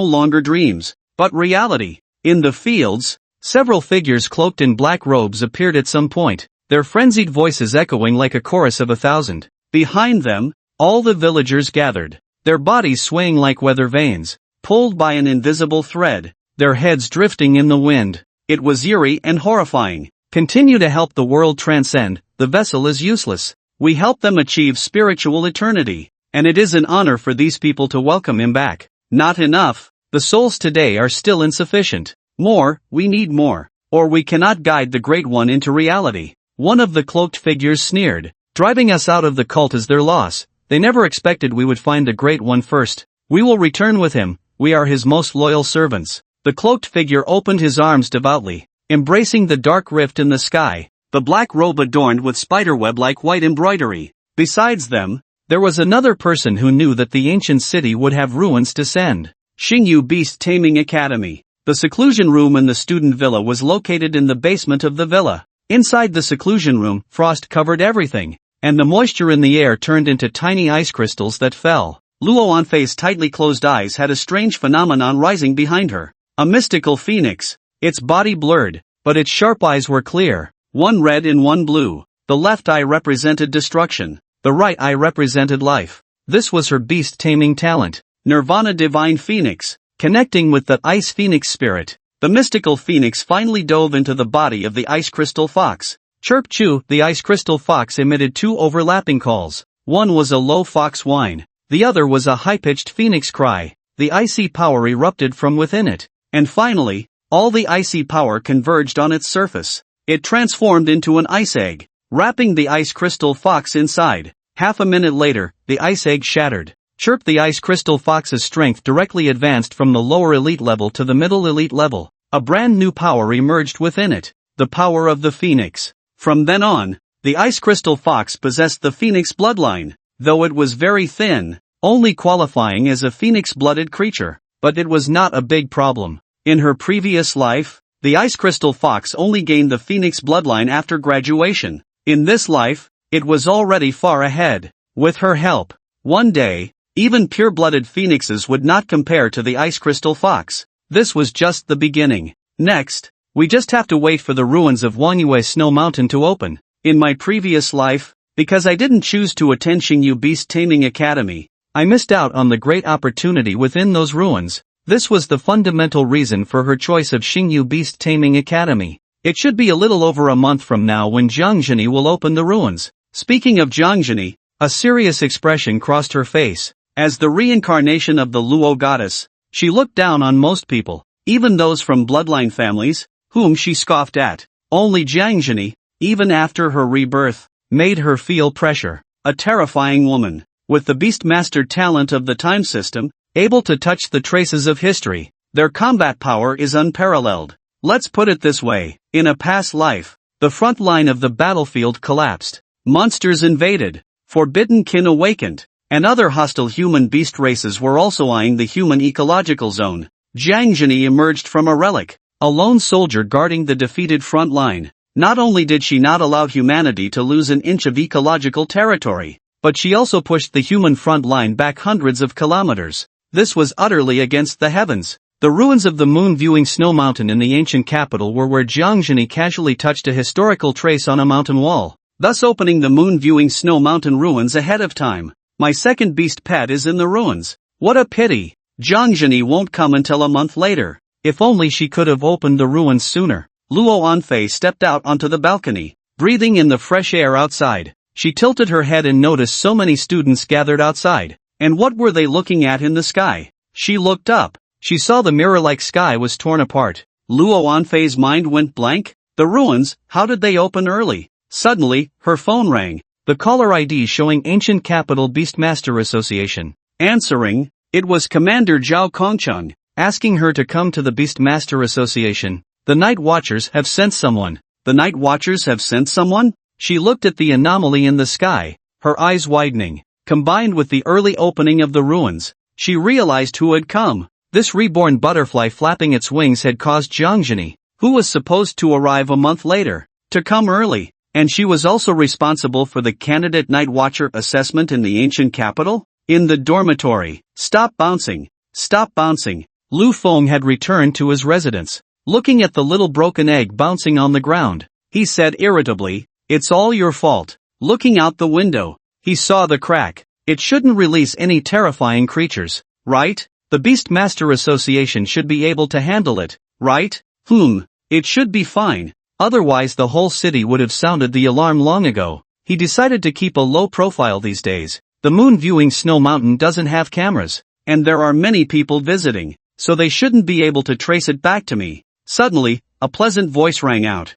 longer dreams, but reality. In the fields, several figures cloaked in black robes appeared at some point, their frenzied voices echoing like a chorus of 1,000. Behind them, all the villagers gathered, their bodies swaying like weather vanes, pulled by an invisible thread, their heads drifting in the wind. It was eerie and horrifying. Continue to help the world transcend, the vessel is useless. We help them achieve spiritual eternity, and it is an honor for these people to welcome him back. Not enough, the souls today are still insufficient. More, we need more, or we cannot guide the Great One into reality. One of the cloaked figures sneered. Driving us out of the cult is their loss. They never expected we would find the Great One first. We will return with him, we are his most loyal servants. The cloaked figure opened his arms devoutly, embracing the dark rift in the sky, the black robe adorned with spiderweb-like white embroidery. Besides them, there was another person who knew that the ancient city would have ruins to send. Xingyu Beast Taming Academy. The seclusion room in the student villa was located in the basement of the villa. Inside the seclusion room, frost covered everything, and the moisture in the air turned into tiny ice crystals that fell. Luo Anfei's tightly closed eyes had a strange phenomenon rising behind her. A mystical phoenix. Its body blurred, but its sharp eyes were clear, one red and one blue. The left eye represented destruction, the right eye represented life. This was her beast-taming talent. Nirvana Divine Phoenix. Connecting with the Ice Phoenix spirit, the mystical phoenix finally dove into the body of the Ice Crystal Fox. Chirp Chew, the Ice Crystal Fox emitted two overlapping calls. One was a low fox whine, the other was a high-pitched phoenix cry. The icy power erupted from within it. And finally, all the icy power converged on its surface. It transformed into an ice egg, wrapping the Ice Crystal Fox inside. Half a minute later, the ice egg shattered. Chirp, the Ice Crystal Fox's strength directly advanced from the lower elite level to the middle elite level. A brand new power emerged within it, the power of the Phoenix. From then on, the Ice Crystal Fox possessed the Phoenix bloodline, though it was very thin, only qualifying as a Phoenix-blooded creature. But it was not a big problem. In her previous life, the Ice Crystal Fox only gained the Phoenix bloodline after graduation. In this life, it was already far ahead. With her help, one day, even pure-blooded phoenixes would not compare to the Ice Crystal Fox. This was just the beginning. Next, we just have to wait for the ruins of Wanyue Snow Mountain to open. In my previous life, because I didn't choose to attend Xingyu Beast Taming Academy, I missed out on the great opportunity within those ruins. This was the fundamental reason for her choice of Xingyu Beast Taming Academy. It should be a little over a month from now when Jiangzhini will open the ruins. Speaking of Jiangzhini, a serious expression crossed her face. As the reincarnation of the Luo goddess, she looked down on most people, even those from bloodline families, whom she scoffed at. Only Jiangzhini, even after her rebirth, made her feel pressure. A terrifying woman, with the Beastmaster talent of the time system, able to touch the traces of history. Their combat power is unparalleled. Let's put it this way, in a past life, the front line of the battlefield collapsed. Monsters invaded, forbidden kin awakened, and other hostile human-beast races were also eyeing the human ecological zone. Jiangzhini emerged from a relic, a lone soldier guarding the defeated front line. Not only did she not allow humanity to lose an inch of ecological territory, but she also pushed the human front line back hundreds of kilometers. This was utterly against the heavens. The ruins of the moon-viewing snow mountain in the ancient capital were where Jiang Zhini casually touched a historical trace on a mountain wall, thus opening the moon-viewing snow mountain ruins ahead of time. My second beast pet is in the ruins. What a pity. Jiang Zhini won't come until a month later. If only she could have opened the ruins sooner. Luo Anfei stepped out onto the balcony, breathing in the fresh air outside. She tilted her head and noticed so many students gathered outside. And what were they looking at in the sky? She looked up. She saw the mirror-like sky was torn apart. Luo Anfei's mind went blank. The ruins, how did they open early? Suddenly, her phone rang. The caller ID showing Ancient Capital Beastmaster Association. Answering, it was Commander Zhao Kongcheng, asking her to come to the Beastmaster Association. The Night Watchers have sent someone. The Night Watchers have sent someone? She looked at the anomaly in the sky, her eyes widening. Combined with the early opening of the ruins, she realized who had come. This reborn butterfly flapping its wings had caused Jiang Zhini, who was supposed to arrive a month later, to come early. And she was also responsible for the candidate Night Watcher assessment in the ancient capital? In the dormitory. Stop bouncing. Stop bouncing. Lu Feng had returned to his residence. Looking at the little broken egg bouncing on the ground, he said irritably, "It's all your fault." Looking out the window, he saw the crack. It shouldn't release any terrifying creatures, right? The Beastmaster Association should be able to handle it, right? It should be fine. Otherwise the whole city would have sounded the alarm long ago. He decided to keep a low profile these days. The moon-viewing snow mountain doesn't have cameras, and there are many people visiting, so they shouldn't be able to trace it back to me. Suddenly, a pleasant voice rang out.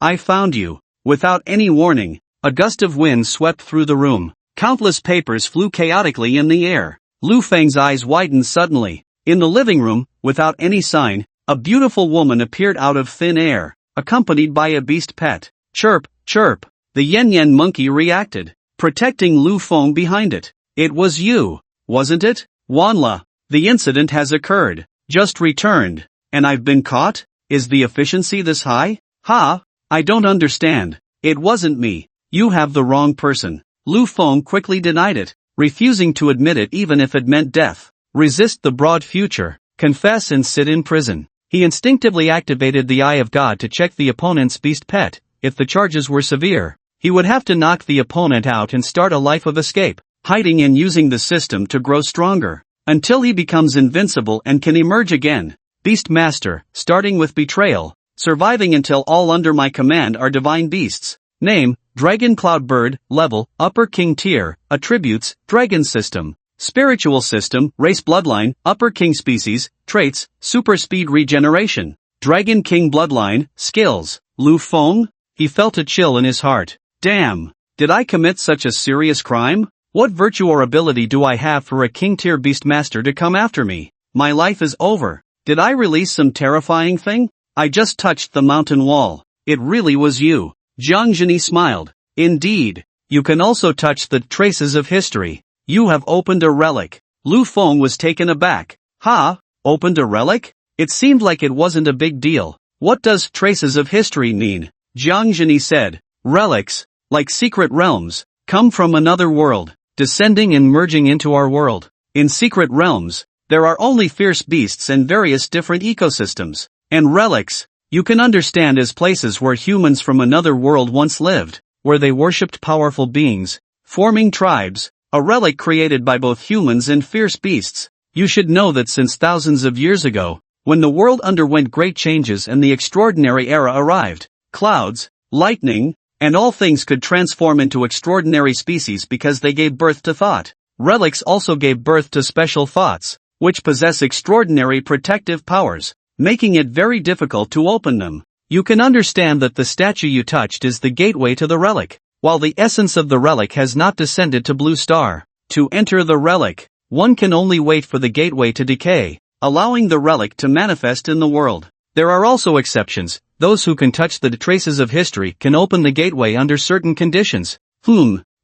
I found you. Without any warning, a gust of wind swept through the room. Countless papers flew chaotically in the air. Lu Feng's eyes widened suddenly. In the living room, without any sign, a beautiful woman appeared out of thin air, accompanied by a beast pet. Chirp, chirp. The yen-yen monkey reacted, protecting Lu Feng behind it. It was you, wasn't it? Wanla, the incident has occurred. Just returned. And I've been caught? Is the efficiency this high? I don't understand. It wasn't me. You have the wrong person. Lu Feng quickly denied it, refusing to admit it even if it meant death. Resist the broad future, confess and sit in prison. He instinctively activated the Eye of God to check the opponent's beast pet. If the charges were severe, he would have to knock the opponent out and start a life of escape, hiding and using the system to grow stronger, until he becomes invincible and can emerge again. Beast Master, starting with betrayal, surviving until all under my command are divine beasts. Name, Dragon Cloudbird, level, Upper King tier, attributes, Dragon System. Spiritual System, Race Bloodline, Upper King Species, Traits, Super Speed Regeneration. Dragon King Bloodline, Skills. Lu Feng? He felt a chill in his heart. Damn, did I commit such a serious crime? What virtue or ability do I have for a King tier Beastmaster to come after me? My life is over. Did I release some terrifying thing? I just touched the mountain wall. It really was you. Jiang Zhini smiled. Indeed. You can also touch the traces of history. You have opened a relic. Lu Feng was taken aback. Opened a relic? It seemed like it wasn't a big deal. What does traces of history mean? Jiang Zhini said. Relics, like secret realms, come from another world, descending and merging into our world. In secret realms, there are only fierce beasts and various different ecosystems. And relics, you can understand as places where humans from another world once lived, where they worshipped powerful beings, forming tribes, a relic created by both humans and fierce beasts. You should know that since thousands of years ago, when the world underwent great changes and the extraordinary era arrived, clouds, lightning, and all things could transform into extraordinary species because they gave birth to thought. Relics also gave birth to special thoughts, which possess extraordinary protective powers, making it very difficult to open them. You can understand that the statue you touched is the gateway to the relic, while the essence of the relic has not descended to Blue Star. To enter the relic, one can only wait for the gateway to decay, allowing the relic to manifest in the world. There are also exceptions. Those who can touch the traces of history can open the gateway under certain conditions.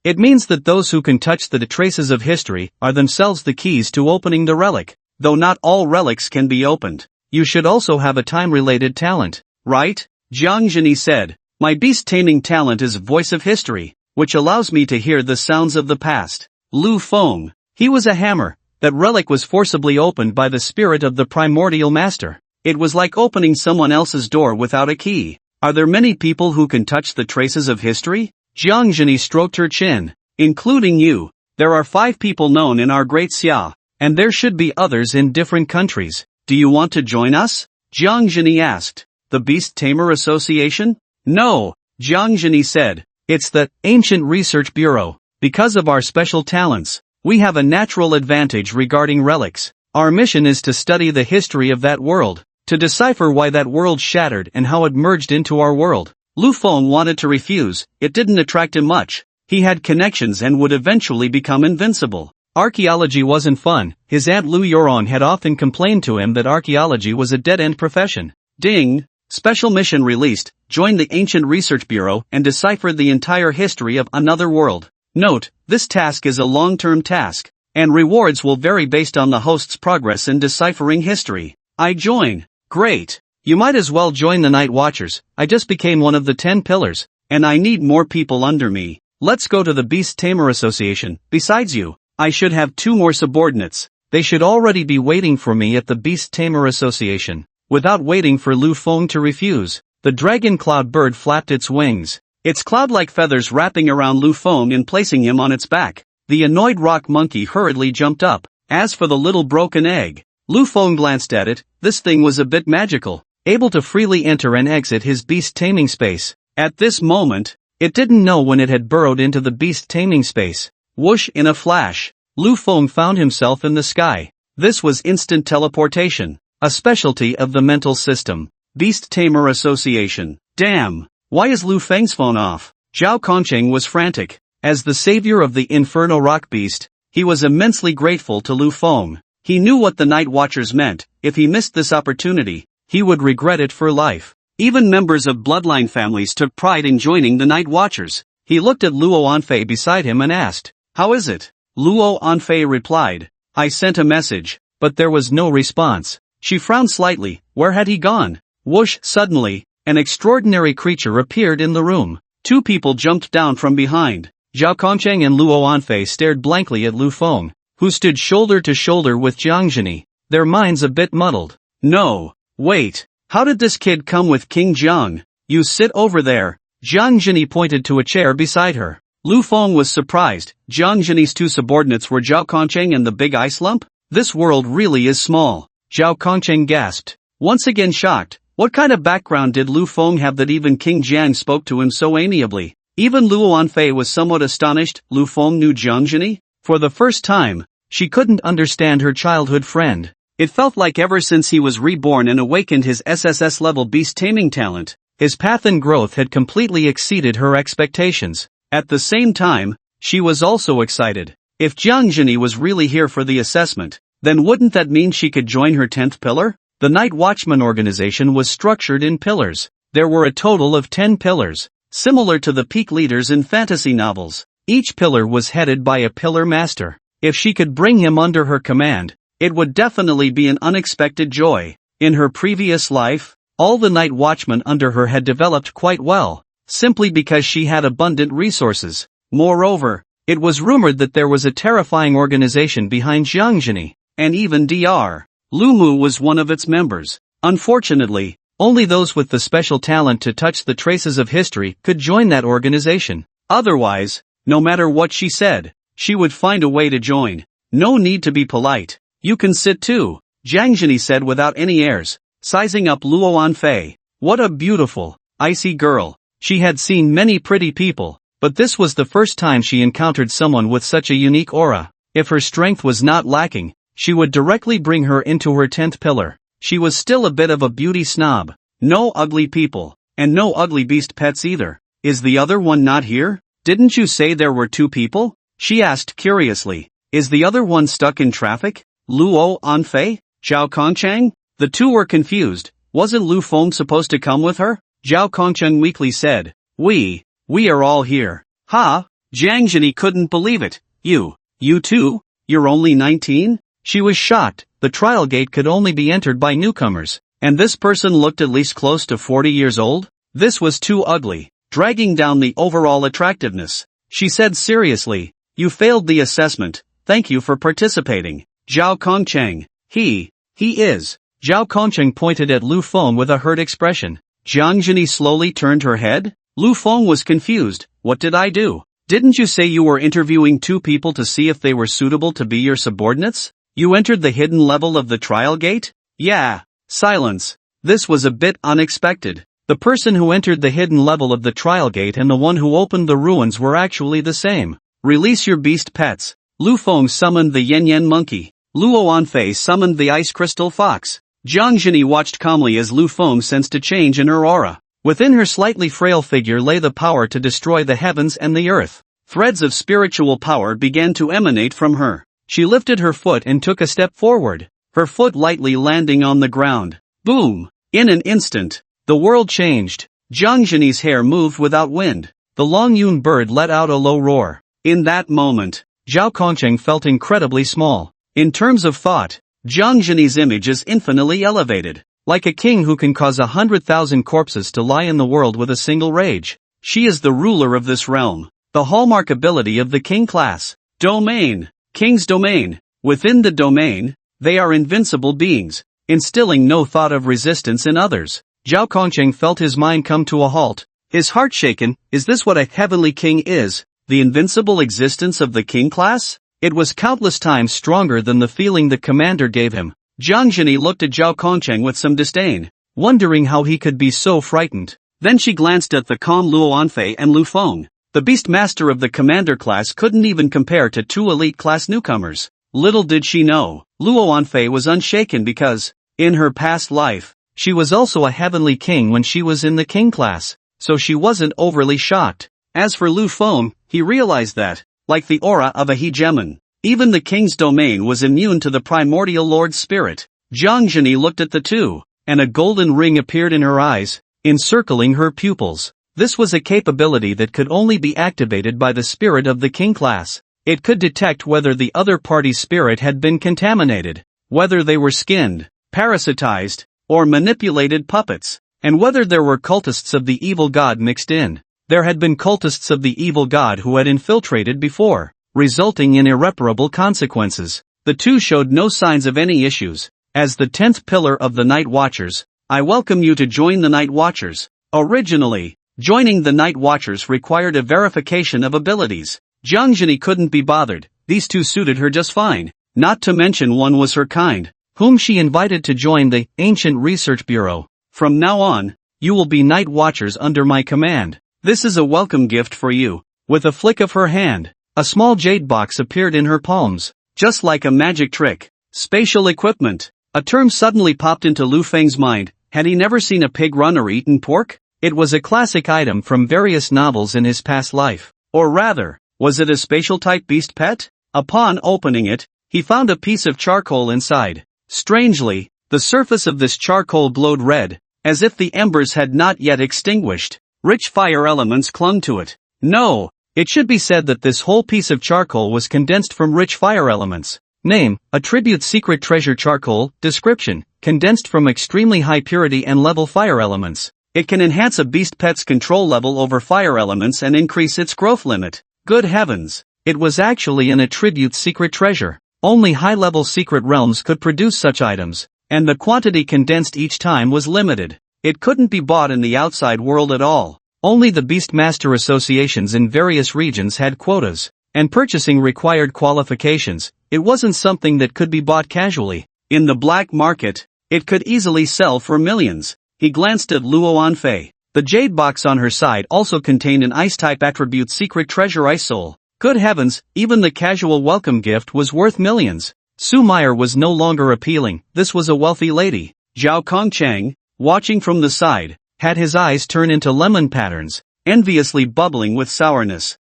It means that those who can touch the traces of history are themselves the keys to opening the relic. Though not all relics can be opened, you should also have a time-related talent, right? Jiang Zhini said. My beast-taming talent is Voice of History, which allows me to hear the sounds of the past. Lu Feng. He was a hammer, that relic was forcibly opened by the spirit of the primordial master. It was like opening someone else's door without a key. Are there many people who can touch the traces of history? Jiang Zhini stroked her chin. Including you. There are 5 people known in our great Xia, and there should be others in different countries. Do you want to join us? Jiang Zhini asked. The Beast Tamer Association? No, Jiang Zhini said. It's the Ancient Research Bureau. Because of our special talents, we have a natural advantage regarding relics. Our mission is to study the history of that world, to decipher why that world shattered and how it merged into our world. Lu Feng wanted to refuse, it didn't attract him much. He had connections and would eventually become invincible. Archaeology wasn't fun. His aunt Lu Yoron had often complained to him that archaeology was a dead-end profession. Ding! Special mission released. Join the Ancient Research Bureau and decipher the entire history of another world. Note, this task is a long-term task, and rewards will vary based on the host's progress in deciphering history. I join. Great. You might as well join the Night Watchers. I just became one of the 10 pillars, and I need more people under me. Let's go to the Beast Tamer Association. Besides you, I should have 2 more subordinates. They should already be waiting for me at the Beast Tamer Association. Without waiting for Lu Feng to refuse, the dragon cloud bird flapped its wings, its cloud-like feathers wrapping around Lu Feng and placing him on its back. The annoyed rock monkey hurriedly jumped up. As for the little broken egg, Lu Feng glanced at it. This thing was a bit magical, able to freely enter and exit his beast taming space. At this moment, it didn't know when it had burrowed into the beast taming space. Whoosh! In a flash, Lu Feng found himself in the sky. This was instant teleportation, a specialty of the mental system. Beast Tamer Association. Damn! Why is Lu Feng's phone off? Zhao Kongcheng was frantic. As the savior of the Inferno Rock Beast, he was immensely grateful to Lu Feng. He knew what the Night Watchers meant. If he missed this opportunity, he would regret it for life. Even members of bloodline families took pride in joining the Night Watchers. He looked at Luo Anfei beside him and asked, "How is it?" Luo Anfei replied, "I sent a message, but there was no response." She frowned slightly. Where had he gone? Whoosh! Suddenly, an extraordinary creature appeared in the room. 2 people jumped down from behind. Zhao Kongcheng and Luo Anfei stared blankly at Lu Feng, who stood shoulder to shoulder with Jiang Zhini, their minds a bit muddled. No, wait. How did this kid come with King Jiang? You sit over there. Jiang Zhini pointed to a chair beside her. Lu Feng was surprised. Jiang Zhini's 2 subordinates were Zhao Kongcheng and the Big Ice Lump? This world really is small. Zhao Kongcheng gasped. Once again shocked. What kind of background did Lu Feng have that even King Jiang spoke to him so amiably? Even Luo Anfei was somewhat astonished. Lu Feng knew Jiang Zhini? For the first time, she couldn't understand her childhood friend. It felt like ever since he was reborn and awakened his Sss's-Level beast taming talent, his path and growth had completely exceeded her expectations. At the same time, she was also excited. If Jiang Zhini was really here for the assessment, then wouldn't that mean she could join her 10th pillar? The Night Watchman organization was structured in pillars. There were a total of 10 pillars, similar to the peak leaders in fantasy novels. Each pillar was headed by a pillar master. If she could bring him under her command, it would definitely be an unexpected joy. In her previous life, all the Night Watchmen under her had developed quite well, simply because she had abundant resources. Moreover, it was rumored that there was a terrifying organization behind Jiang Zhini, and even Dr. Lumu was one of its members. Unfortunately, only those with the special talent to touch the traces of history could join that organization. Otherwise, no matter what she said, she would find a way to join. No need to be polite. You can sit too, Jiang Zhini said without any airs, sizing up Luo Anfei. What a beautiful, icy girl. She had seen many pretty people, but this was the first time she encountered someone with such a unique aura. If her strength was not lacking, she would directly bring her into her 10th pillar. She was still a bit of a beauty snob. No ugly people, and no ugly beast pets either. Is the other one not here? Didn't you say there were 2 people? She asked curiously. Is the other one stuck in traffic? Luo Anfei? Zhao Kongcheng? The 2 were confused. Wasn't Lu Feng supposed to come with her? Zhao Kongcheng weakly said. We are all here. Ha! Jiang Zhini couldn't believe it. You too? You're only 19? She was shocked. The trial gate could only be entered by newcomers, and this person looked at least close to 40 years old? This was too ugly, dragging down the overall attractiveness. She said seriously, you failed the assessment, thank you for participating. Zhao Kongcheng. He is. Zhao Kongcheng pointed at Lu Feng with a hurt expression. Jiang Zhini slowly turned her head. Lu Feng was confused. What did I do? Didn't you say you were interviewing 2 people to see if they were suitable to be your subordinates? You entered the hidden level of the trial gate? Yeah. Silence. This was a bit unexpected. The person who entered the hidden level of the trial gate and the one who opened the ruins were actually the same. Release your beast pets. Lu Feng summoned the Yen monkey. Luo Anfei summoned the ice crystal fox. Jiang Zhini watched calmly as Lu Feng sensed a change in her aura. Within her slightly frail figure lay the power to destroy the heavens and the earth. Threads of spiritual power began to emanate from her. She lifted her foot and took a step forward, her foot lightly landing on the ground. Boom! In an instant, the world changed. Jiang Zhini's hair moved without wind. The long Yun bird let out a low roar. In that moment, Zhao Kongcheng felt incredibly small. In terms of thought, Jiang Zhini's image is infinitely elevated. Like a king who can cause 100,000 corpses to lie in the world with a single rage. She is the ruler of this realm. The hallmark ability of the king class. Domain. King's domain. Within the domain, they are invincible beings, instilling no thought of resistance in others. Zhao Kongcheng felt his mind come to a halt. His heart shaken. Is this what a heavenly king is? The invincible existence of the king class? It was countless times stronger than the feeling the commander gave him. Jiang Zhini looked at Zhao Kongcheng with some disdain, wondering how he could be so frightened. Then she glanced at the calm Luo Anfei and Lu Feng. The beast master of the commander class couldn't even compare to 2 elite class newcomers. Little did she know, Luo Anfei was unshaken because, in her past life, she was also a heavenly king when she was in the king class, so she wasn't overly shocked. As for Lu Feng, he realized that, like the aura of a hegemon, even the king's domain was immune to the primordial lord's spirit. Jiang Zhini looked at the two, and a golden ring appeared in her eyes, encircling her pupils. This was a capability that could only be activated by the spirit of the king class. It could detect whether the other party's spirit had been contaminated, whether they were skinned, parasitized, or manipulated puppets, and whether there were cultists of the evil god mixed in. There had been cultists of the evil god who had infiltrated before, resulting in irreparable consequences. The two showed no signs of any issues. As the 10th pillar of the Night Watchers, I welcome you to join the Night Watchers. Originally, joining the Night Watchers required a verification of abilities. Jiang Zhini couldn't be bothered. These two suited her just fine. Not to mention one was her kind, whom she invited to join the Ancient Research Bureau. From now on, you will be Night Watchers under my command. This is a welcome gift for you. With a flick of her hand, a small jade box appeared in her palms, just like a magic trick. Spatial equipment. A term suddenly popped into Lu Feng's mind. Had he never seen a pig run or eaten pork? It was a classic item from various novels in his past life. Or rather, was it a spatial-type beast pet? Upon opening it, he found a piece of charcoal inside. Strangely, the surface of this charcoal glowed red, as if the embers had not yet extinguished. Rich fire elements clung to it. No, it should be said that this whole piece of charcoal was condensed from rich fire elements. Name, Attribute Secret Treasure Charcoal. Description, condensed from extremely high purity and level fire elements. It can enhance a beast pet's control level over fire elements and increase its growth limit. Good heavens, it was actually an Attribute Secret Treasure. Only high-level secret realms could produce such items, and the quantity condensed each time was limited. It couldn't be bought in the outside world at all. Only the Beastmaster associations in various regions had quotas, and purchasing required qualifications. It wasn't something that could be bought casually. In the black market, it could easily sell for millions. He glanced at Luo Anfei. The jade box on her side also contained an ice-type attribute secret treasure Ice Soul. Good heavens, even the casual welcome gift was worth millions. Su Meyer was no longer appealing. This was a wealthy lady. Zhao Kongcheng, watching from the side, had his eyes turn into lemon patterns, enviously bubbling with sourness.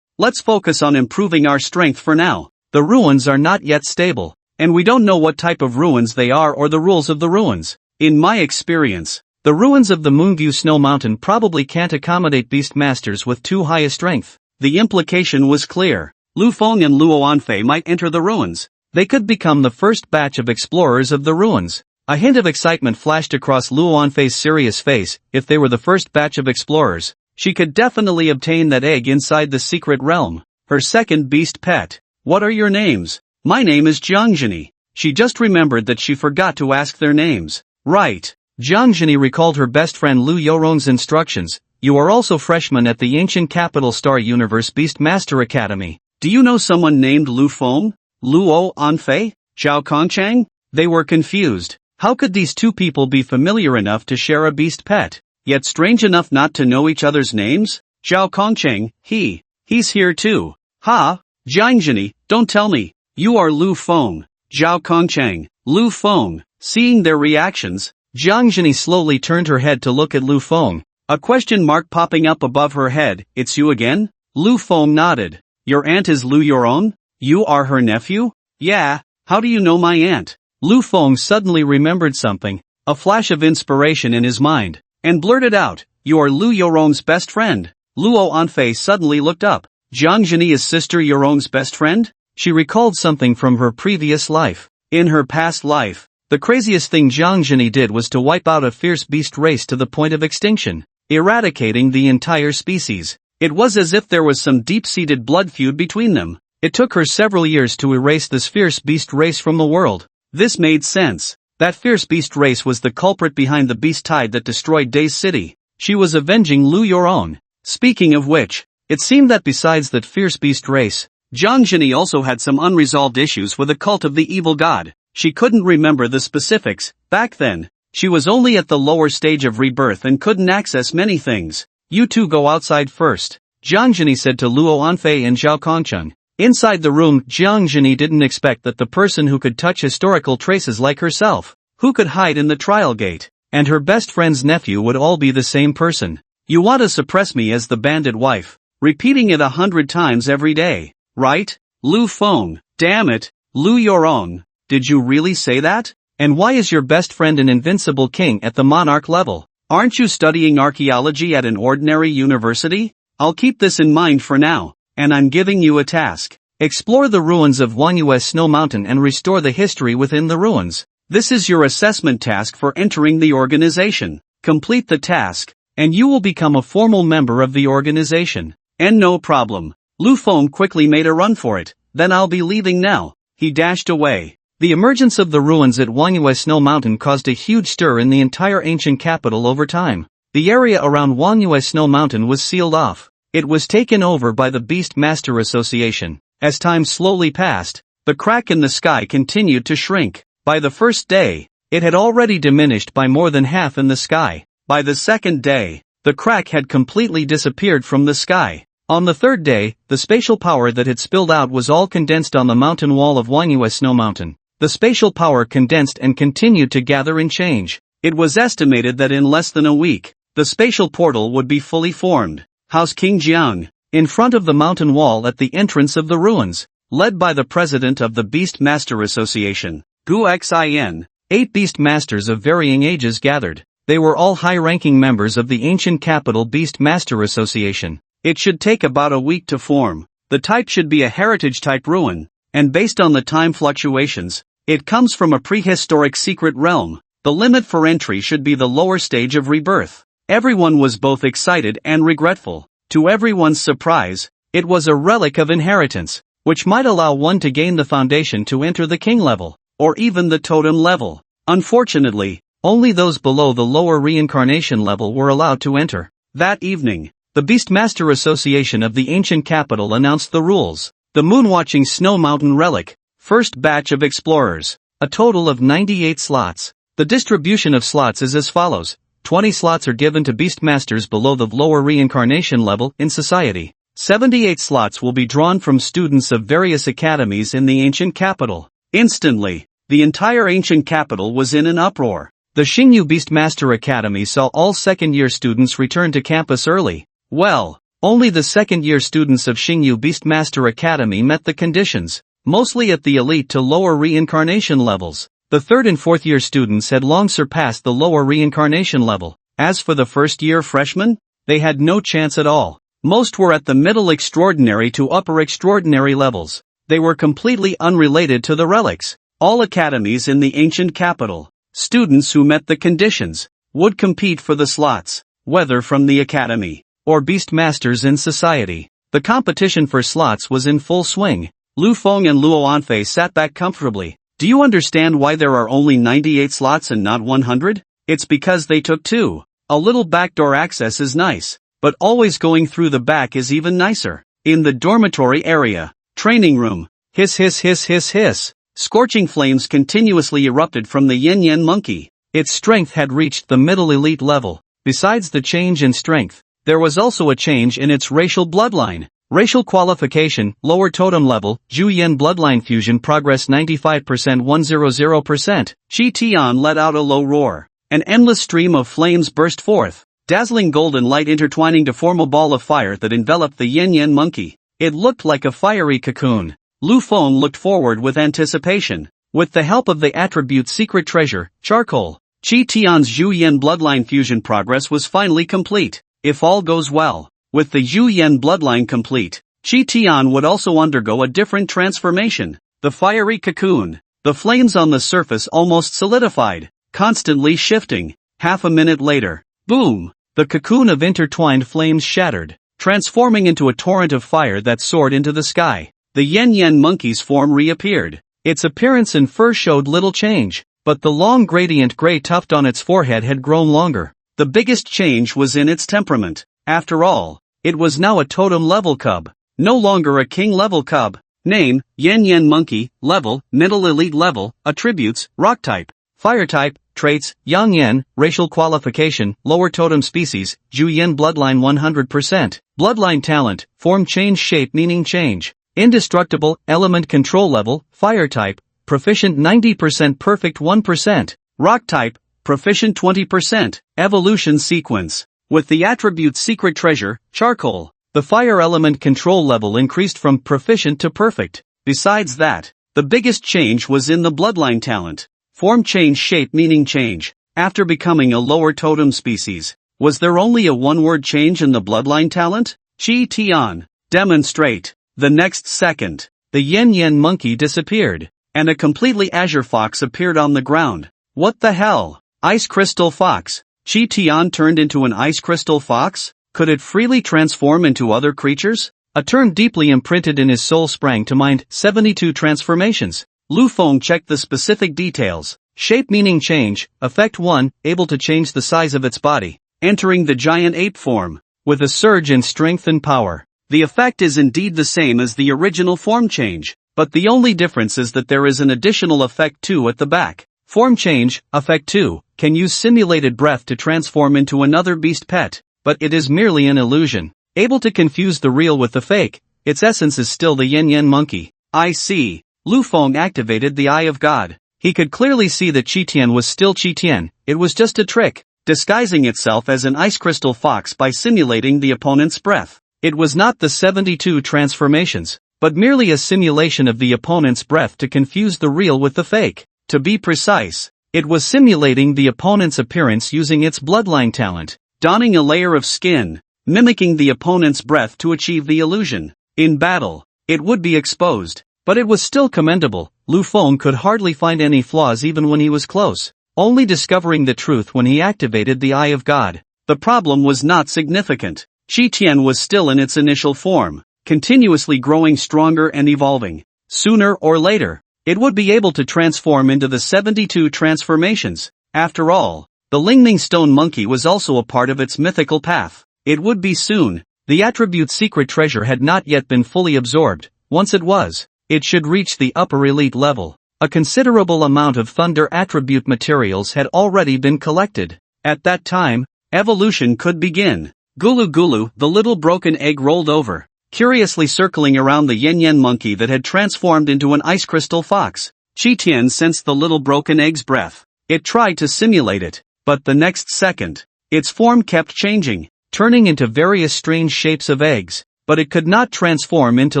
Let's focus on improving our strength for now. The ruins are not yet stable, and we don't know what type of ruins they are or the rules of the ruins. In my experience, the ruins of the Moonview Snow Mountain probably can't accommodate Beastmasters with too high a strength. The implication was clear. Lu Feng and Luo Anfei might enter the ruins. They could become the first batch of explorers of the ruins. A hint of excitement flashed across Luo Anfei's serious face. If they were the first batch of explorers, she could definitely obtain that egg inside the secret realm. Her second beast pet. What are your names? My name is Jiangjini. She just remembered that she forgot to ask their names. Right. Jiangjini recalled her best friend Lu Yoron's instructions. You are also freshman at the Ancient Capital Star Universe Beast Master Academy. Do you know someone named Lu Feng? Luo Anfei? Zhao Kongchang? They were confused. How could these two people be familiar enough to share a beast pet, yet strange enough not to know each other's names? Zhao Kongchang, he's here too. Ha? Jiangjini, don't tell me. You are Lu Feng. Zhao Kongchang, Lu Feng. Seeing their reactions, Jiangjini slowly turned her head to look at Lu Feng, a question mark popping up above her head. It's you again? Lu Feng nodded. Your aunt is Lu Yoron? You are her nephew? Yeah, how do you know my aunt? Lu Feng suddenly remembered something, a flash of inspiration in his mind, and blurted out, you are Lu Yoron's best friend. Luo Anfei suddenly looked up. Jiangjini is Sister Yoron's best friend? She recalled something from her previous life. In her past life, the craziest thing Jiangjini did was to wipe out a fierce beast race to the point of extinction, eradicating the entire species. It was as if there was some deep-seated blood feud between them. It took her several years to erase this fierce beast race from the world. This made sense. That fierce beast race was the culprit behind the beast tide that destroyed Days City. She was avenging Lu Yoron. Speaking of which, it seemed that besides that fierce beast race, Jiangjini also had some unresolved issues with a cult of the evil god. She couldn't remember the specifics. Back then, she was only at the lower stage of rebirth and couldn't access many things. You two go outside first, Jiangjini said to Luo Anfei and Zhao Kongcheng. Inside the room, Jiangjini didn't expect that the person who could touch historical traces like herself, who could hide in the trial gate, and her best friend's nephew would all be the same person. You want to suppress me as the bandit wife, repeating it 100 times every day, right? Lu Feng, damn it, Lu Yoron, did you really say that? And why is your best friend an invincible king at the monarch level? Aren't you studying archaeology at an ordinary university? I'll keep this in mind for now, and I'm giving you a task. Explore the ruins of Wanyue's Snow Mountain and restore the history within the ruins. This is your assessment task for entering the organization. Complete the task, and you will become a formal member of the organization. And no problem. Lu Feng quickly made a run for it. Then I'll be leaving now. He dashed away. The emergence of the ruins at Wanyue Snow Mountain caused a huge stir in the entire ancient capital over time. The area around Wanyue Snow Mountain was sealed off. It was taken over by the Beast Master Association. As time slowly passed, the crack in the sky continued to shrink. By the first day, it had already diminished by more than half in the sky. By the second day, the crack had completely disappeared from the sky. On the third day, the spatial power that had spilled out was all condensed on the mountain wall of Wanyue Snow Mountain. The spatial power condensed and continued to gather and change. It was estimated that in less than a week, the spatial portal would be fully formed. House King Jiang, in front of the mountain wall at the entrance of the ruins, led by the president of the Beast Master Association, Gu Xin, 8 Beast Masters of varying ages gathered. They were all high-ranking members of the ancient capital Beast Master Association. It should take about a week to form. The type should be a heritage-type ruin, and based on the time fluctuations, it comes from a prehistoric secret realm. The limit for entry should be the lower stage of rebirth. Everyone was both excited and regretful. To everyone's surprise, it was a relic of inheritance, which might allow one to gain the foundation to enter the king level, or even the totem level. Unfortunately, only those below the lower reincarnation level were allowed to enter. That evening, the Beastmaster Association of the ancient capital announced the rules. The Moonwatching Snow Mountain Relic. First batch of explorers. A total of 98 slots. The distribution of slots is as follows. 20 slots are given to Beastmasters below the lower reincarnation level in society. 78 slots will be drawn from students of various academies in the ancient capital. Instantly, the entire ancient capital was in an uproar. The Xingyu Beastmaster Academy saw all second-year students return to campus early. Well, only the second-year students of Xingyu Beastmaster Academy met the conditions, mostly at the elite to lower reincarnation levels. The third and fourth-year students had long surpassed the lower reincarnation level. As for the first-year freshmen, they had no chance at all. Most were at the middle extraordinary to upper extraordinary levels. They were completely unrelated to the relics. All academies in the ancient capital, students who met the conditions, would compete for the slots, whether from the academy or Beastmasters in society. The competition for slots was in full swing. Lu Feng and Luo Anfei sat back comfortably. Do you understand why there are only 98 slots and not 100? It's because they took 2. A little backdoor access is nice, but always going through the back is even nicer. In the dormitory area, training room, hiss hiss hiss hiss hiss, scorching flames continuously erupted from the yin-yen monkey. Its strength had reached the middle elite level. Besides the change in strength, there was also a change in its racial bloodline. Racial qualification, lower totem level, Zhu-Yen bloodline fusion progress 95% 100%. Chi Tian let out a low roar. An endless stream of flames burst forth, dazzling golden light intertwining to form a ball of fire that enveloped the yin-yen monkey. It looked like a fiery cocoon. Lu Feng looked forward with anticipation. With the help of the attribute secret treasure, charcoal, Chi Tian's Zhu-Yen bloodline fusion progress was finally complete. If all goes well, with the Zhu-Yen bloodline complete, Chi Tian would also undergo a different transformation. The fiery cocoon. The flames on the surface almost solidified, constantly shifting. Half a minute later, boom! The cocoon of intertwined flames shattered, transforming into a torrent of fire that soared into the sky. The yin-yen monkey's form reappeared. Its appearance and fur showed little change, but the long gradient gray tuft on its forehead had grown longer. The biggest change was in its temperament. After all, it was now a totem-level cub, no longer a king-level cub. Name, yin-yen monkey, level, middle elite level, attributes, rock type, fire type, traits, yang yen, racial qualification, lower totem species, Zhu-Yen bloodline 100%, bloodline talent, form change shape meaning change, indestructible, element control level, fire type, proficient 90% perfect 1%, rock type, proficient 20%, evolution sequence. With the attribute secret treasure, charcoal, the fire element control level increased from proficient to perfect. Besides that, the biggest change was in the bloodline talent. Form change shape meaning change. After becoming a lower totem species, was there only a one-word change in the bloodline talent? Chi Tian, demonstrate. The next second, the yin-yen monkey disappeared, and a completely azure fox appeared on the ground. What the hell? Ice crystal fox. Chi Tian turned into an ice crystal fox? Could it freely transform into other creatures? A term deeply imprinted in his soul sprang to mind, 72 transformations. Lu Feng checked the specific details. Shape meaning change, effect 1, able to change the size of its body, entering the giant ape form, with a surge in strength and power. The effect is indeed the same as the original form change, but the only difference is that there is an additional effect 2 at the back. Form change, effect 2, can use simulated breath to transform into another beast pet, but it is merely an illusion. Able to confuse the real with the fake, its essence is still the yin-yen monkey. I see. Lu Feng activated the Eye of God. He could clearly see that Chi Tian was still Chi Tian. It was just a trick, disguising itself as an ice crystal fox by simulating the opponent's breath. It was not the 72 transformations, but merely a simulation of the opponent's breath to confuse the real with the fake. To be precise, it was simulating the opponent's appearance using its bloodline talent, donning a layer of skin, mimicking the opponent's breath to achieve the illusion. In battle, it would be exposed. But it was still commendable. Lu Feng could hardly find any flaws even when he was close, only discovering the truth when he activated the Eye of God. The problem was not significant. Chi Tian was still in its initial form, continuously growing stronger and evolving. Sooner or later, it would be able to transform into the 72 transformations. After all, the Lingning Stone Monkey was also a part of its mythical path. It would be soon. The attribute secret treasure had not yet been fully absorbed. Once it was, it should reach the upper elite level. A considerable amount of thunder attribute materials had already been collected. At that time, evolution could begin. Gulu Gulu, the little broken egg rolled over, curiously circling around the yin-yen monkey that had transformed into an ice crystal fox. Chi Tian sensed the little broken egg's breath. It tried to simulate it, but the next second, its form kept changing, turning into various strange shapes of eggs, but it could not transform into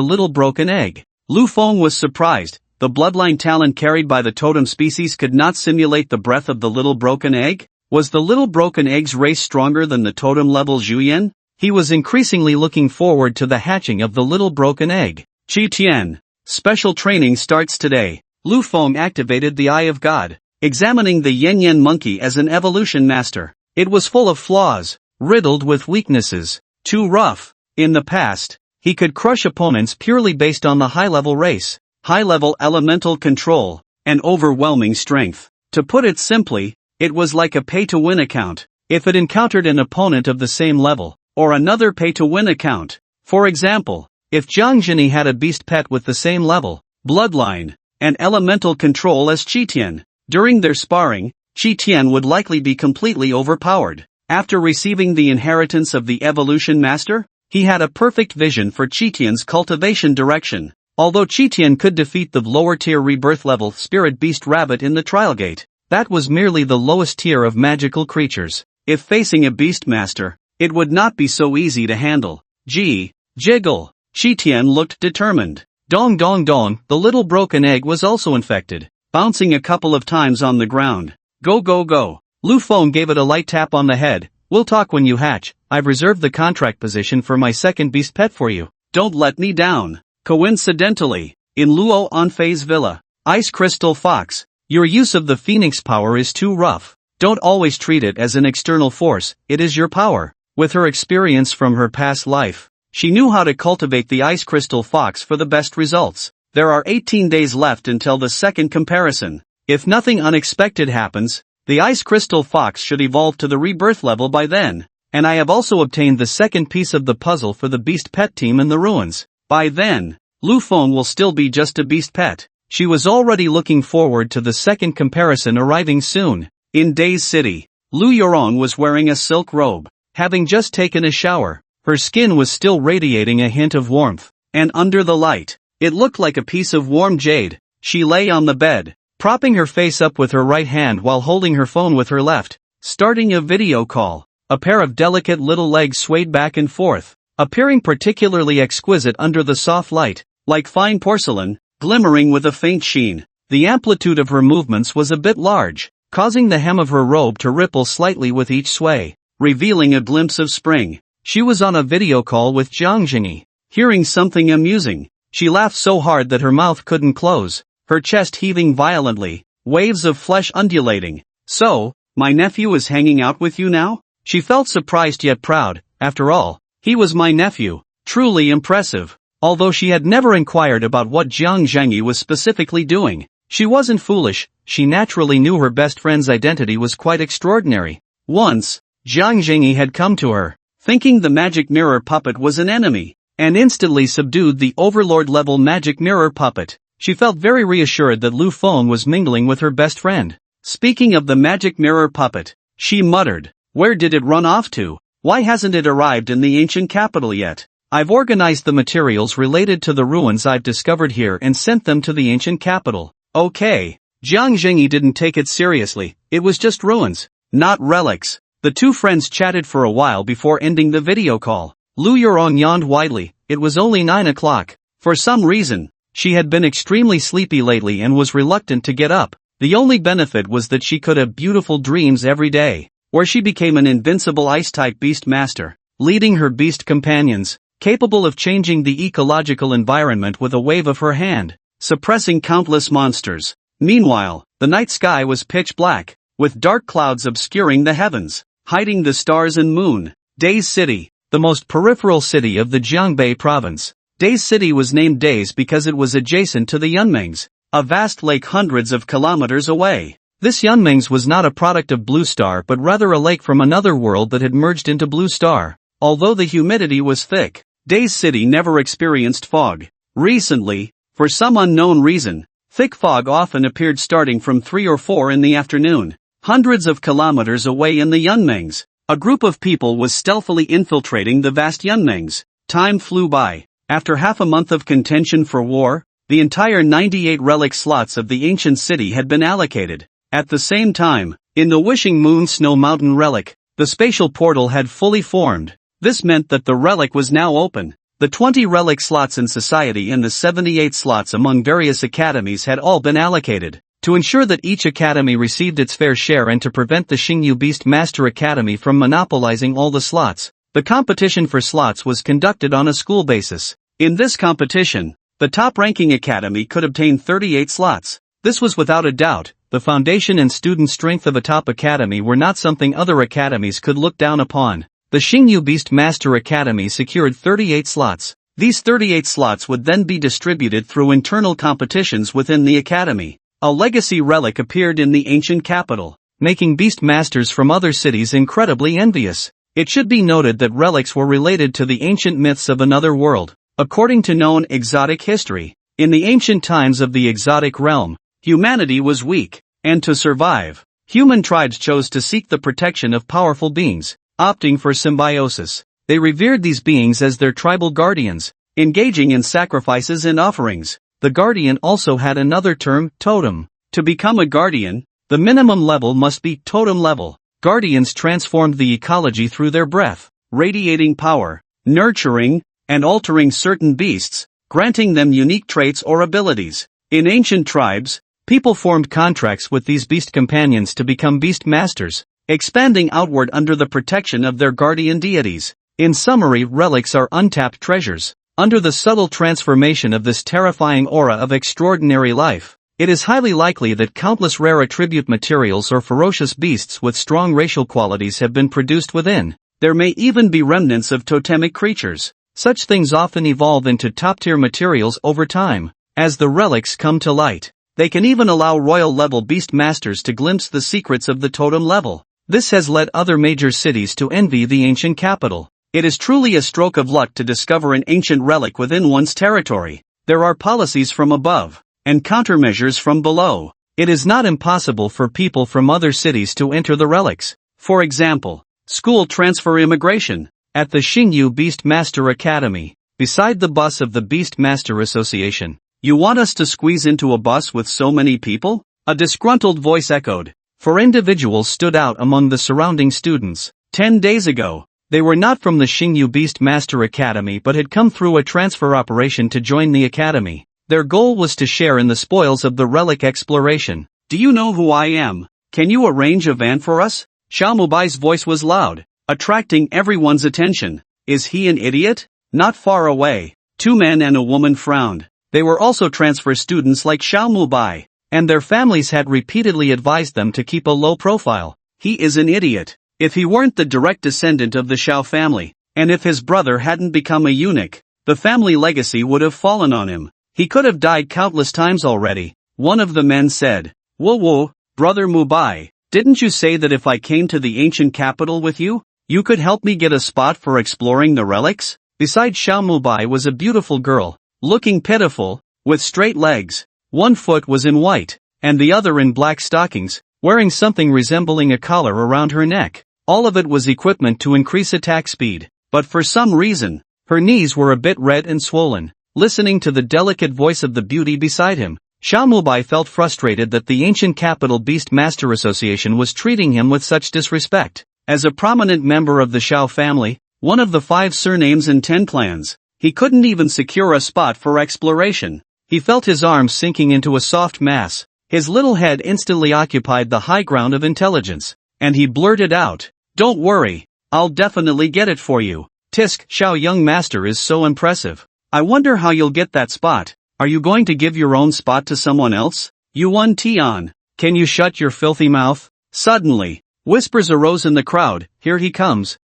little broken egg. Lu Feng was surprised. The bloodline talent carried by the totem species could not simulate the breath of the little broken egg? Was the little broken egg's race stronger than the totem-level Zhu-Yen? He was increasingly looking forward to the hatching of the little broken egg. Chi Tian, special training starts today. Lu Feng activated the Eye of God, examining the yin-yen monkey as an evolution master. It was full of flaws, riddled with weaknesses, too rough. In the past, He could crush opponents purely based on the high-level race, high-level elemental control, and overwhelming strength. To put it simply, it was like a pay-to-win account. If it encountered an opponent of the same level, or another pay-to-win account. For example, if Jiang Zhini had a beast pet with the same level, bloodline, and elemental control as Qitian, during their sparring, Qitian would likely be completely overpowered. After receiving the inheritance of the Evolution Master, he had a perfect vision for Qitian's cultivation direction. Although Qitian could defeat the lower-tier rebirth level Spirit Beast Rabbit in the trial gate, that was merely the lowest tier of magical creatures. If facing a Beast Master, it would not be so easy to handle. Jiggle. Qitian looked determined. Dong dong dong, the little broken egg was also infected, bouncing a couple of times on the ground. Go go go. Lu Feng gave it a light tap on the head. We'll talk when you hatch. I've reserved the contract position for my second beast pet for you. Don't let me down. Coincidentally, in Luo Anfei's villa, Ice Crystal Fox, your use of the Phoenix power is too rough. Don't always treat it as an external force, it is your power. With her experience from her past life, she knew how to cultivate the Ice Crystal Fox for the best results. There are 18 days left until the second comparison. If nothing unexpected happens, the Ice Crystal Fox should evolve to the rebirth level by then. And I have also obtained the second piece of the puzzle for the beast pet team in the ruins. By then, Lu Feng will still be just a beast pet. She was already looking forward to the second comparison arriving soon. In Days City, Lu Yurong was wearing a silk robe. Having just taken a shower, her skin was still radiating a hint of warmth, and under the light, it looked like a piece of warm jade. She lay on the bed, propping her face up with her right hand while holding her phone with her left, starting a video call. A pair of delicate little legs swayed back and forth, appearing particularly exquisite under the soft light, like fine porcelain, glimmering with a faint sheen. The amplitude of her movements was a bit large, causing the hem of her robe to ripple slightly with each sway, revealing a glimpse of spring. She was on a video call with Jiang Zhini. Hearing something amusing, she laughed so hard that her mouth couldn't close, her chest heaving violently, waves of flesh undulating. So, my nephew is hanging out with you now? She felt surprised yet proud. After all, he was my nephew. Truly impressive. Although she had never inquired about what Jiang Zhengyi was specifically doing, she wasn't foolish. She naturally knew her best friend's identity was quite extraordinary. Once, Jiang Zhengyi had come to her, thinking the magic mirror puppet was an enemy, and instantly subdued the overlord-level magic mirror puppet. She felt very reassured that Lu Feng was mingling with her best friend. Speaking of the magic mirror puppet, she muttered, where did it run off to? Why hasn't it arrived in the ancient capital yet? I've organized the materials related to the ruins I've discovered here and sent them to the ancient capital. Okay. Jiang Zhengyi didn't take it seriously. It was just ruins, not relics. The two friends chatted for a while before ending the video call. Lu Yurong yawned widely. It was only 9 o'clock. For some reason, she had been extremely sleepy lately and was reluctant to get up. The only benefit was that she could have beautiful dreams every day, where she became an invincible ice-type beast master, leading her beast companions, capable of changing the ecological environment with a wave of her hand, suppressing countless monsters. Meanwhile, the night sky was pitch black, with dark clouds obscuring the heavens, hiding the stars and moon. Days City, the most peripheral city of the Jiangbei province. Days City was named Days because it was adjacent to the Yunmengs, a vast lake hundreds of kilometers away. This Yunmengs was not a product of Blue Star but rather a lake from another world that had merged into Blue Star. Although the humidity was thick, Days City never experienced fog. Recently, for some unknown reason, thick fog often appeared starting from 3 or 4 in the afternoon. Hundreds of kilometers away in the Yunmengs, a group of people was stealthily infiltrating the vast Yunmengs. Time flew by. After half a month of contention for war, the entire 98 relic slots of the ancient city had been allocated. At the same time, in the Wishing Moon Snow Mountain relic, the spatial portal had fully formed. This meant that the relic was now open. The 20 relic slots in society and the 78 slots among various academies had all been allocated. To ensure that each academy received its fair share and to prevent the Xingyu Beast Master Academy from monopolizing all the slots, the competition for slots was conducted on a school basis. In this competition, the top-ranking academy could obtain 38 slots. This was without a doubt. The foundation and student strength of a top academy were not something other academies could look down upon. The Xingyu Beast Master Academy secured 38 slots. These 38 slots would then be distributed through internal competitions within the academy. A legacy relic appeared in the ancient capital, making beast masters from other cities incredibly envious. It should be noted that relics were related to the ancient myths of another world. According to known exotic history, in the ancient times of the exotic realm, humanity was weak, and to survive, human tribes chose to seek the protection of powerful beings, opting for symbiosis. They revered these beings as their tribal guardians, engaging in sacrifices and offerings. The guardian also had another term, totem. To become a guardian, the minimum level must be totem level. Guardians transformed the ecology through their breath, radiating power, nurturing, and altering certain beasts, granting them unique traits or abilities. In ancient tribes, people formed contracts with these beast companions to become beast masters, expanding outward under the protection of their guardian deities. In summary, relics are untapped treasures. Under the subtle transformation of this terrifying aura of extraordinary life, it is highly likely that countless rare attribute materials or ferocious beasts with strong racial qualities have been produced within. There may even be remnants of totemic creatures. Such things often evolve into top-tier materials over time. As the relics come to light, they can even allow royal-level beast masters to glimpse the secrets of the totem level. This has led other major cities to envy the ancient capital. It is truly a stroke of luck to discover an ancient relic within one's territory. There are policies from above, and countermeasures from below. It is not impossible for people from other cities to enter the relics. For example, school transfer immigration. At the Xingyu Beast Master Academy, beside the bus of the Beast Master Association. You want us to squeeze into a bus with so many people? A disgruntled voice echoed. Four individuals stood out among the surrounding students. 10 days ago, they were not from the Xingyu Beast Master Academy but had come through a transfer operation to join the academy. Their goal was to share in the spoils of the relic exploration. Do you know who I am? Can you arrange a van for us? Xiao Mubai's voice was loud, attracting everyone's attention. Is he an idiot? Not far away. Two men and a woman frowned. They were also transfer students like Xiao Mubai, and their families had repeatedly advised them to keep a low profile. He is an idiot. If he weren't the direct descendant of the Xiao family, and if his brother hadn't become a eunuch, the family legacy would have fallen on him. He could have died countless times already. One of the men said, Whoa, brother Mubai, didn't you say that if I came to the ancient capital with you, you could help me get a spot for exploring the relics? Beside Xiao Mubai was a beautiful girl, looking pitiful, with straight legs. One foot was in white, and the other in black stockings, wearing something resembling a collar around her neck. All of it was equipment to increase attack speed, but for some reason, her knees were a bit red and swollen. Listening to the delicate voice of the beauty beside him, Xiao Mubai felt frustrated that the ancient capital Beast Master Association was treating him with such disrespect. As a prominent member of the Xiao family, one of the 5 surnames and 10 clans, he couldn't even secure a spot for exploration. He felt his arms sinking into a soft mass. His little head instantly occupied the high ground of intelligence, and he blurted out, "Don't worry, I'll definitely get it for you. Tisk, Xiao young master is so impressive. I wonder how you'll get that spot. Are you going to give your own spot to someone else? Yuan Tian, can you shut your filthy mouth?" Suddenly, whispers arose in the crowd. Here he comes,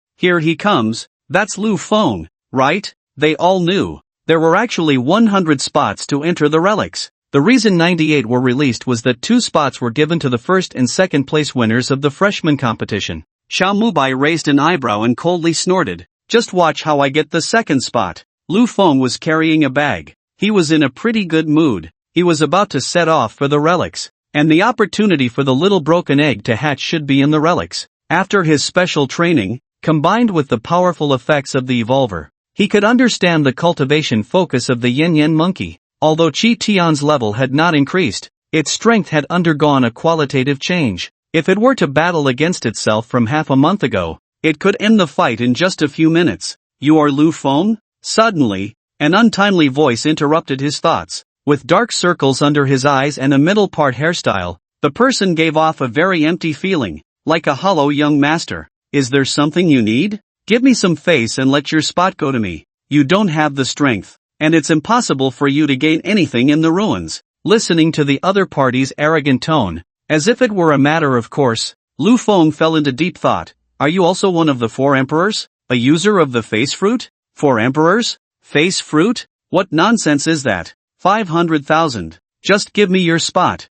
that's Lu Feng, right? They all knew. There were actually 100 spots to enter the relics. The reason 98 were released was that 2 spots were given to the first and second place winners of the freshman competition. Xiao Mubai raised an eyebrow and coldly snorted, "Just watch how I get the second spot." Lu Feng was carrying a bag. He was in a pretty good mood. He was about to set off for the relics, and the opportunity for the little broken egg to hatch should be in the relics. After his special training, combined with the powerful effects of the evolver, he could understand the cultivation focus of the yin-yen monkey. Although Qi Tian's level had not increased, its strength had undergone a qualitative change. If it were to battle against itself from half a month ago, it could end the fight in just a few minutes. "You are Lu Feng?" Suddenly, an untimely voice interrupted his thoughts. With dark circles under his eyes and a middle-part hairstyle, the person gave off a very empty feeling, like a hollow young master. "Is there something you need? Give me some face and let your spot go to me. You don't have the strength, and it's impossible for you to gain anything in the ruins." Listening to the other party's arrogant tone, as if it were a matter of course, Lu Feng fell into deep thought. "Are you also one of the 4 emperors? A user of the face fruit? 4 emperors? Face fruit? What nonsense is that? 500,000. Just give me your spot.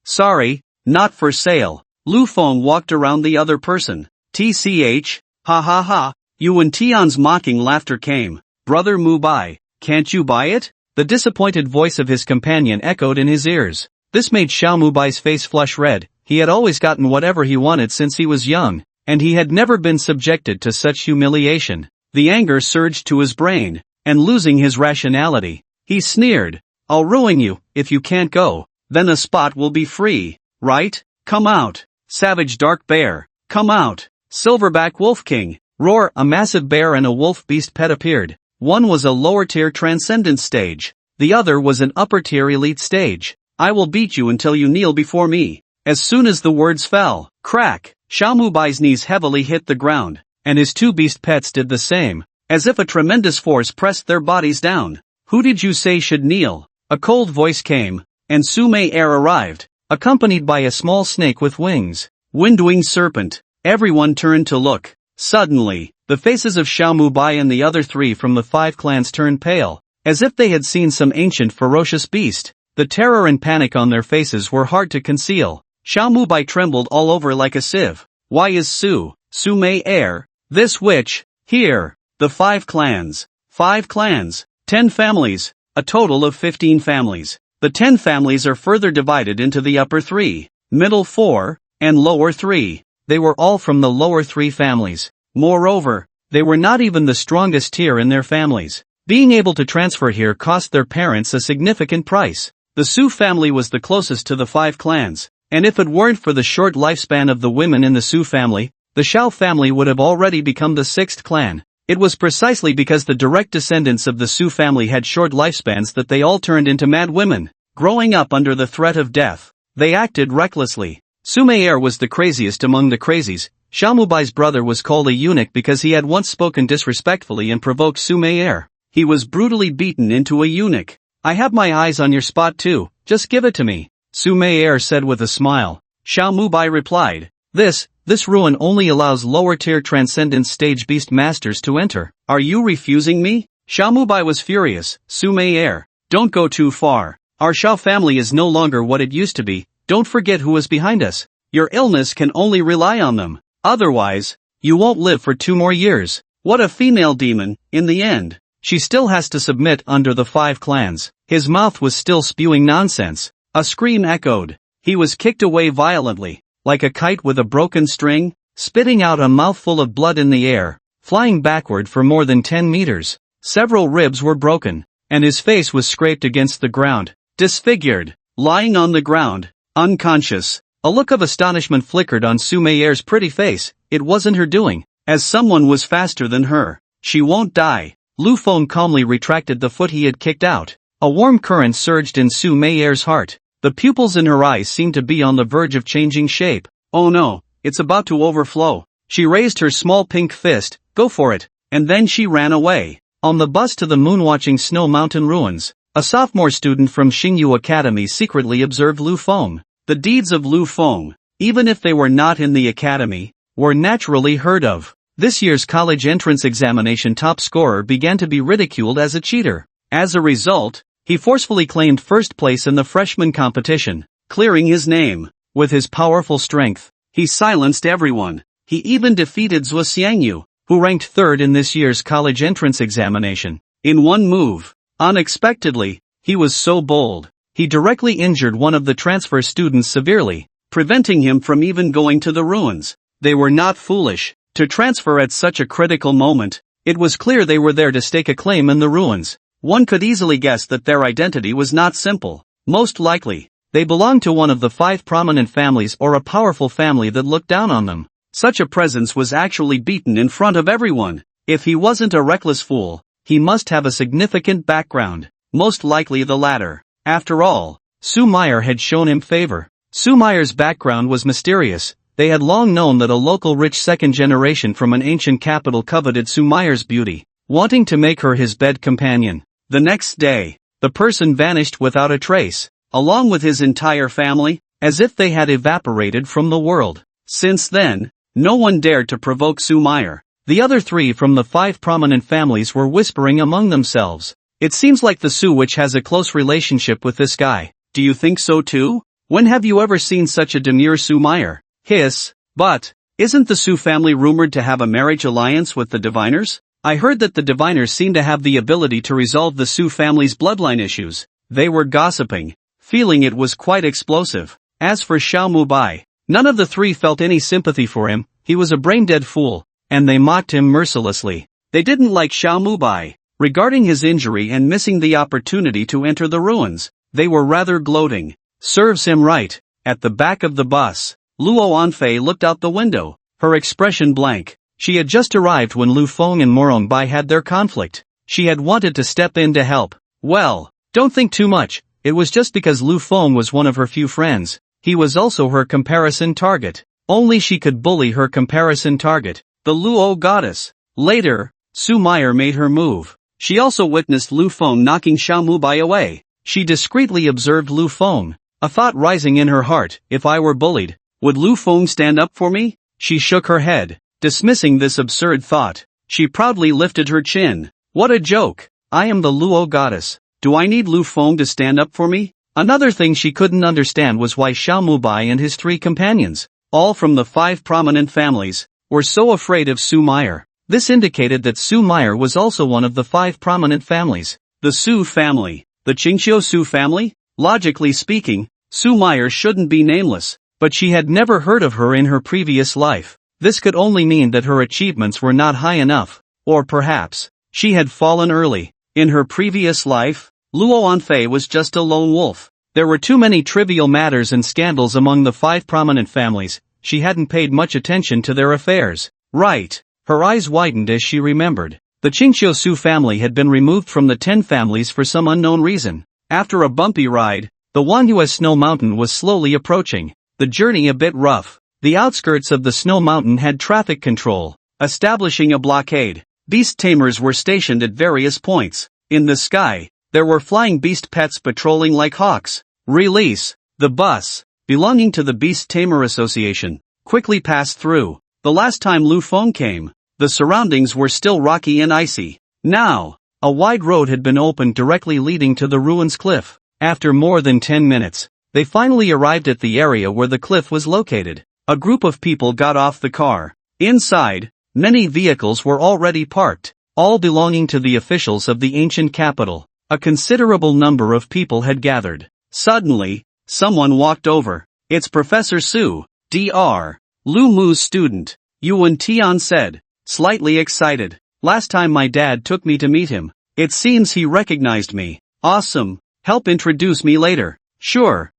Sorry, not for sale. Lu Feng walked around the other person. TCH, ha ha ha. Yu and Tian's mocking laughter came. Brother Mu Bai, can't you buy it? The disappointed voice of his companion echoed in his ears. This made Xiao Mu Bai's face flush red. He had always gotten whatever he wanted since he was young, and he had never been subjected to such humiliation. The anger surged to his brain, and losing his rationality, he sneered. I'll ruin you, if you can't go, then a spot will be free, right? Come out. Savage Dark Bear, come out. Silverback Wolf King, roar. A massive bear and a wolf beast pet appeared. One was a lower-tier Transcendence stage. The other was an upper-tier Elite stage. I will beat you until you kneel before me. As soon as the words fell, crack, Xiao Mu Bai's knees heavily hit the ground, and his two beast pets did the same, as if a tremendous force pressed their bodies down. Who did you say should kneel? A cold voice came, and Su Mei Air arrived, accompanied by a small snake with wings. Windwing Serpent. Everyone turned to look. Suddenly, the faces of Xiao Mu Bai and the other three from the 5 clans turned pale, as if they had seen some ancient ferocious beast. The terror and panic on their faces were hard to conceal. Xiao Mu Bai trembled all over like a sieve. Why is Su Mei Air, this witch, here? The 5 clans. 5 clans. 10 families. A total of 15 families. The 10 families are further divided into the upper 3, middle 4, and lower 3. They were all from the lower 3 families. Moreover, they were not even the strongest tier in their families. Being able to transfer here cost their parents a significant price. The Su family was the closest to the 5 clans, and if it weren't for the short lifespan of the women in the Su family, the Shao family would have already become the 6th clan. It was precisely because the direct descendants of the Su family had short lifespans that they all turned into mad women. Growing up under the threat of death, they acted recklessly. Su Mei Air was the craziest among the crazies. Xiao Mu Bai's brother was called a eunuch because he had once spoken disrespectfully and provoked Su Mei Air. He was brutally beaten into a eunuch. I have my eyes on your spot too, just give it to me, Su Mei Air said with a smile. Xiao Mu Bai replied, This ruin only allows lower-tier Transcendence stage beast masters to enter. Are you refusing me? Xiao Mu Bai was furious. Su Mei Air, don't go too far. Our Shao family is no longer what it used to be. Don't forget who is behind us. Your illness can only rely on them. Otherwise, you won't live for 2 more years. What a female demon, in the end. She still has to submit under the 5 clans. His mouth was still spewing nonsense. A scream echoed. He was kicked away violently, like a kite with a broken string, spitting out a mouthful of blood in the air, flying backward for more than 10 meters. Several ribs were broken, and his face was scraped against the ground, disfigured, lying on the ground, unconscious. A look of astonishment flickered on Su Mei Air's pretty face. It wasn't her doing, as someone was faster than her. She won't die. Lu Feng calmly retracted the foot he had kicked out. A warm current surged in Su Mei Air's heart. The pupils in her eyes seemed to be on the verge of changing shape. Oh no, it's about to overflow. She raised her small pink fist, go for it, and then she ran away. On the bus to the moon-watching Snow Mountain ruins, a sophomore student from Xingyu Academy secretly observed Lu Feng. The deeds of Lu Feng, even if they were not in the academy, were naturally heard of. This year's college entrance examination top scorer began to be ridiculed as a cheater. As a result, he forcefully claimed first place in the freshman competition, clearing his name. With his powerful strength, he silenced everyone. He even defeated Zhuo Xiangyu, who ranked 3rd in this year's college entrance examination. In one move, unexpectedly, he was so bold, he directly injured one of the transfer students severely, preventing him from even going to the ruins. They were not foolish to transfer at such a critical moment. It was clear they were there to stake a claim in the ruins. One could easily guess that their identity was not simple. Most likely, they belonged to one of the 5 prominent families or a powerful family that looked down on them. Such a presence was actually beaten in front of everyone. If he wasn't a reckless fool, he must have a significant background. Most likely the latter. After all, Su Meyer had shown him favor. Su Meyer's background was mysterious. They had long known that a local rich second generation from an ancient capital coveted Su Meyer's beauty, wanting to make her his bed companion. The next day, the person vanished without a trace, along with his entire family, as if they had evaporated from the world. Since then, no one dared to provoke Su Meyer. The other 3 from the 5 prominent families were whispering among themselves. It seems like the Su witch has a close relationship with this guy. Do you think so too? When have you ever seen such a demure Su Meyer? Hiss. But, isn't the Su family rumored to have a marriage alliance with the diviners? I heard that the diviners seem to have the ability to resolve the Su family's bloodline issues. They were gossiping, feeling it was quite explosive. As for Xiao Mubai, none of the 3 felt any sympathy for him. He was a brain-dead fool, and they mocked him mercilessly. They didn't like Xiao Mubai. Regarding his injury and missing the opportunity to enter the ruins, they were rather gloating. Serves him right. At the back of the bus, Luo Anfei looked out the window, her expression blank. She had just arrived when Lu Feng and Morongbei had their conflict. She had wanted to step in to help. Well, don't think too much, it was just because Lu Feng was one of her few friends. He was also her comparison target. Only she could bully her comparison target, the Luo goddess. Later, Su Meyer made her move. She also witnessed Lu Feng knocking Xiao Mubai away. She discreetly observed Lu Feng, a thought rising in her heart. If I were bullied, would Lu Feng stand up for me? She shook her head, dismissing this absurd thought. She proudly lifted her chin. What a joke! I am the Luo goddess. Do I need Lu Feng to stand up for me? Another thing she couldn't understand was why Xiao Mubai and his 3 companions, all from the 5 prominent families, were so afraid of Su Meyer. This indicated that Su Meyer was also one of the 5 prominent families. The Su family. The Qingqiu Su family? Logically speaking, Su Meyer shouldn't be nameless, but she had never heard of her in her previous life. This could only mean that her achievements were not high enough, or perhaps, she had fallen early. In her previous life, Luo Anfei was just a lone wolf. There were too many trivial matters and scandals among the 5 prominent families. She hadn't paid much attention to their affairs. Right. Her eyes widened as she remembered. The Qingqiu Su family had been removed from the 10 families for some unknown reason. After a bumpy ride, the Wanhua Snow Mountain was slowly approaching. The journey a bit rough. The outskirts of the Snow Mountain had traffic control, establishing a blockade. Beast tamers were stationed at various points. In the sky, there were flying beast pets patrolling like hawks. Release. The bus, belonging to the Beast Tamer Association, quickly passed through. The last time Lu Feng came, the surroundings were still rocky and icy. Now, a wide road had been opened directly leading to the ruins cliff. After more than 10 minutes, they finally arrived at the area where the cliff was located. A group of people got off the car. Inside, many vehicles were already parked, all belonging to the officials of the ancient capital. A considerable number of people had gathered. Suddenly, someone walked over. It's Professor Su, Dr. Lu Mu's student, Yuan Tian said, slightly excited. Last time my dad took me to meet him. It seems he recognized me. Awesome. Help introduce me later. Sure.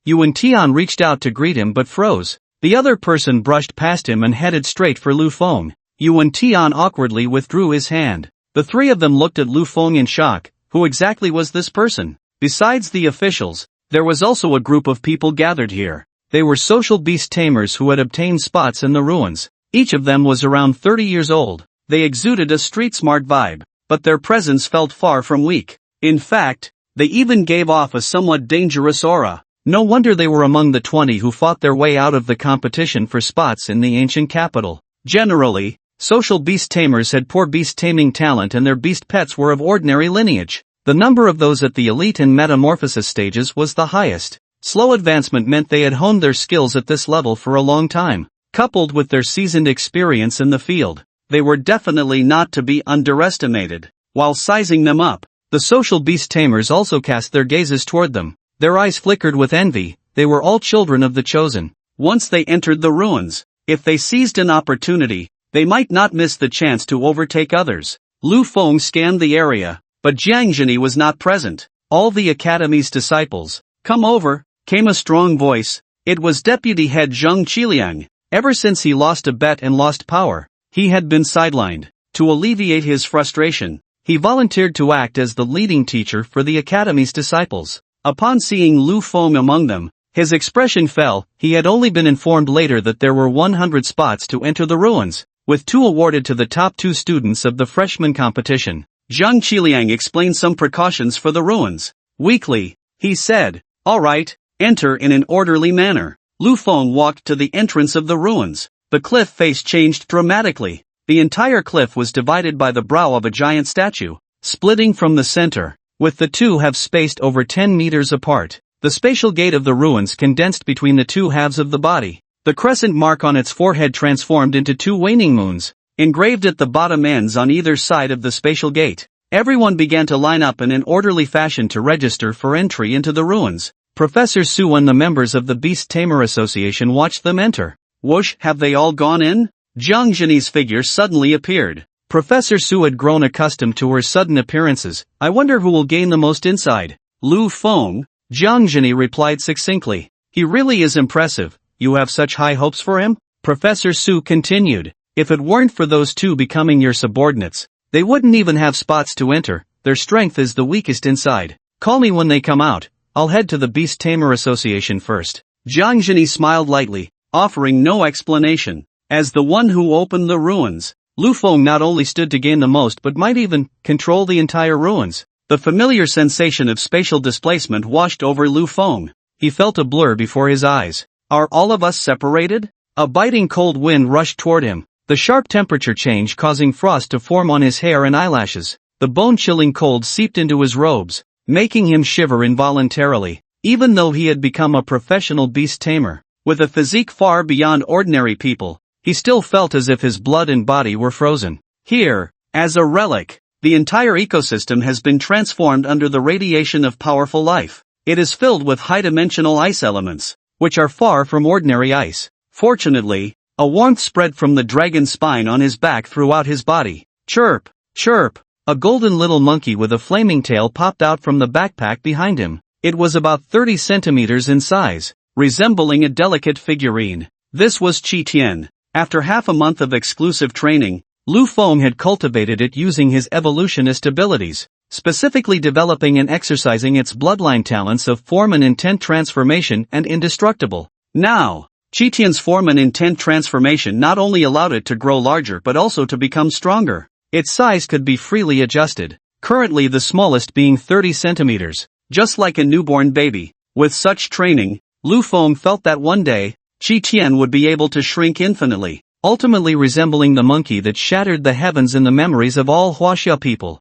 Yuan Tian reached out to greet him but froze. The other person brushed past him and headed straight for Lu Feng. Yuan Tian awkwardly withdrew his hand. The 3 of them looked at Lu Feng in shock. Who exactly was this person? Besides the officials, there was also a group of people gathered here. They were social beast tamers who had obtained spots in the ruins. Each of them was around 30 years old. They exuded a street-smart vibe, but their presence felt far from weak. In fact, they even gave off a somewhat dangerous aura. No wonder they were among the 20 who fought their way out of the competition for spots in the ancient capital. Generally, social beast tamers had poor beast taming talent and their beast pets were of ordinary lineage. The number of those at the elite and metamorphosis stages was the highest. Slow advancement meant they had honed their skills at this level for a long time. Coupled with their seasoned experience in the field, they were definitely not to be underestimated. While sizing them up, the social beast tamers also cast their gazes toward them. Their eyes flickered with envy. They were all children of the chosen. Once they entered the ruins, if they seized an opportunity, they might not miss the chance to overtake others. Lu Feng scanned the area, but Jiang Zhini was not present. All the academy's disciples, come over, came a strong voice. It was Deputy Head Zheng Qiliang. Ever since he lost a bet and lost power, he had been sidelined. To alleviate his frustration, he volunteered to act as the leading teacher for the academy's disciples. Upon seeing Lu Feng among them, his expression fell. He had only been informed later that there were 100 spots to enter the ruins, with 2 awarded to the top 2 students of the freshman competition. Zheng Qiliang explained some precautions for the ruins. Weakly, he said, "All right, enter in an orderly manner." Lu Feng walked to the entrance of the ruins. The cliff face changed dramatically. The entire cliff was divided by the brow of a giant statue, splitting from the center, with the two halves spaced over 10 meters apart. The spatial gate of the ruins condensed between the two halves of the body. The crescent mark on its forehead transformed into two waning moons, engraved at the bottom ends on either side of the spatial gate. Everyone began to line up in an orderly fashion to register for entry into the ruins. Professor Su and the members of the Beast Tamer Association watched them enter. Whoosh, have they all gone in? Jiang Zhenyi's figure suddenly appeared. Professor Su had grown accustomed to her sudden appearances. I wonder who will gain the most inside. Lu Feng, Jiang Zhenyi replied succinctly. He really is impressive. You have such high hopes for him? Professor Su continued. If it weren't for those two becoming your subordinates, they wouldn't even have spots to enter. Their strength is the weakest inside. Call me when they come out. I'll head to the Beast Tamer Association first. Jiang Zhenyi smiled lightly, offering no explanation. As the one who opened the ruins, Lu Feng not only stood to gain the most but might even control the entire ruins. The familiar sensation of spatial displacement washed over Lu Feng. He felt a blur before his eyes. Are all of us separated? A biting cold wind rushed toward him, the sharp temperature change causing frost to form on his hair and eyelashes. The bone-chilling cold seeped into his robes, making him shiver involuntarily. Even though he had become a professional beast tamer, with a physique far beyond ordinary people, he still felt as if his blood and body were frozen. Here, as a relic, the entire ecosystem has been transformed under the radiation of powerful life. It is filled with high-dimensional ice elements, which are far from ordinary ice. Fortunately, a warmth spread from the dragon's spine on his back throughout his body. Chirp, chirp. A golden little monkey with a flaming tail popped out from the backpack behind him. It was about 30 centimeters in size, resembling a delicate figurine. This was Qi Tian. After half a month of exclusive training, Lu Feng had cultivated it using his evolutionist abilities, specifically developing and exercising its bloodline talents of form and intent transformation and indestructible. Now, Qi Tian's form and intent transformation not only allowed it to grow larger but also to become stronger. Its size could be freely adjusted, currently the smallest being 30 centimeters, just like a newborn baby. With such training, Lu Feng felt that one day, Qi Tian would be able to shrink infinitely, ultimately resembling the monkey that shattered the heavens in the memories of all Huaxia people.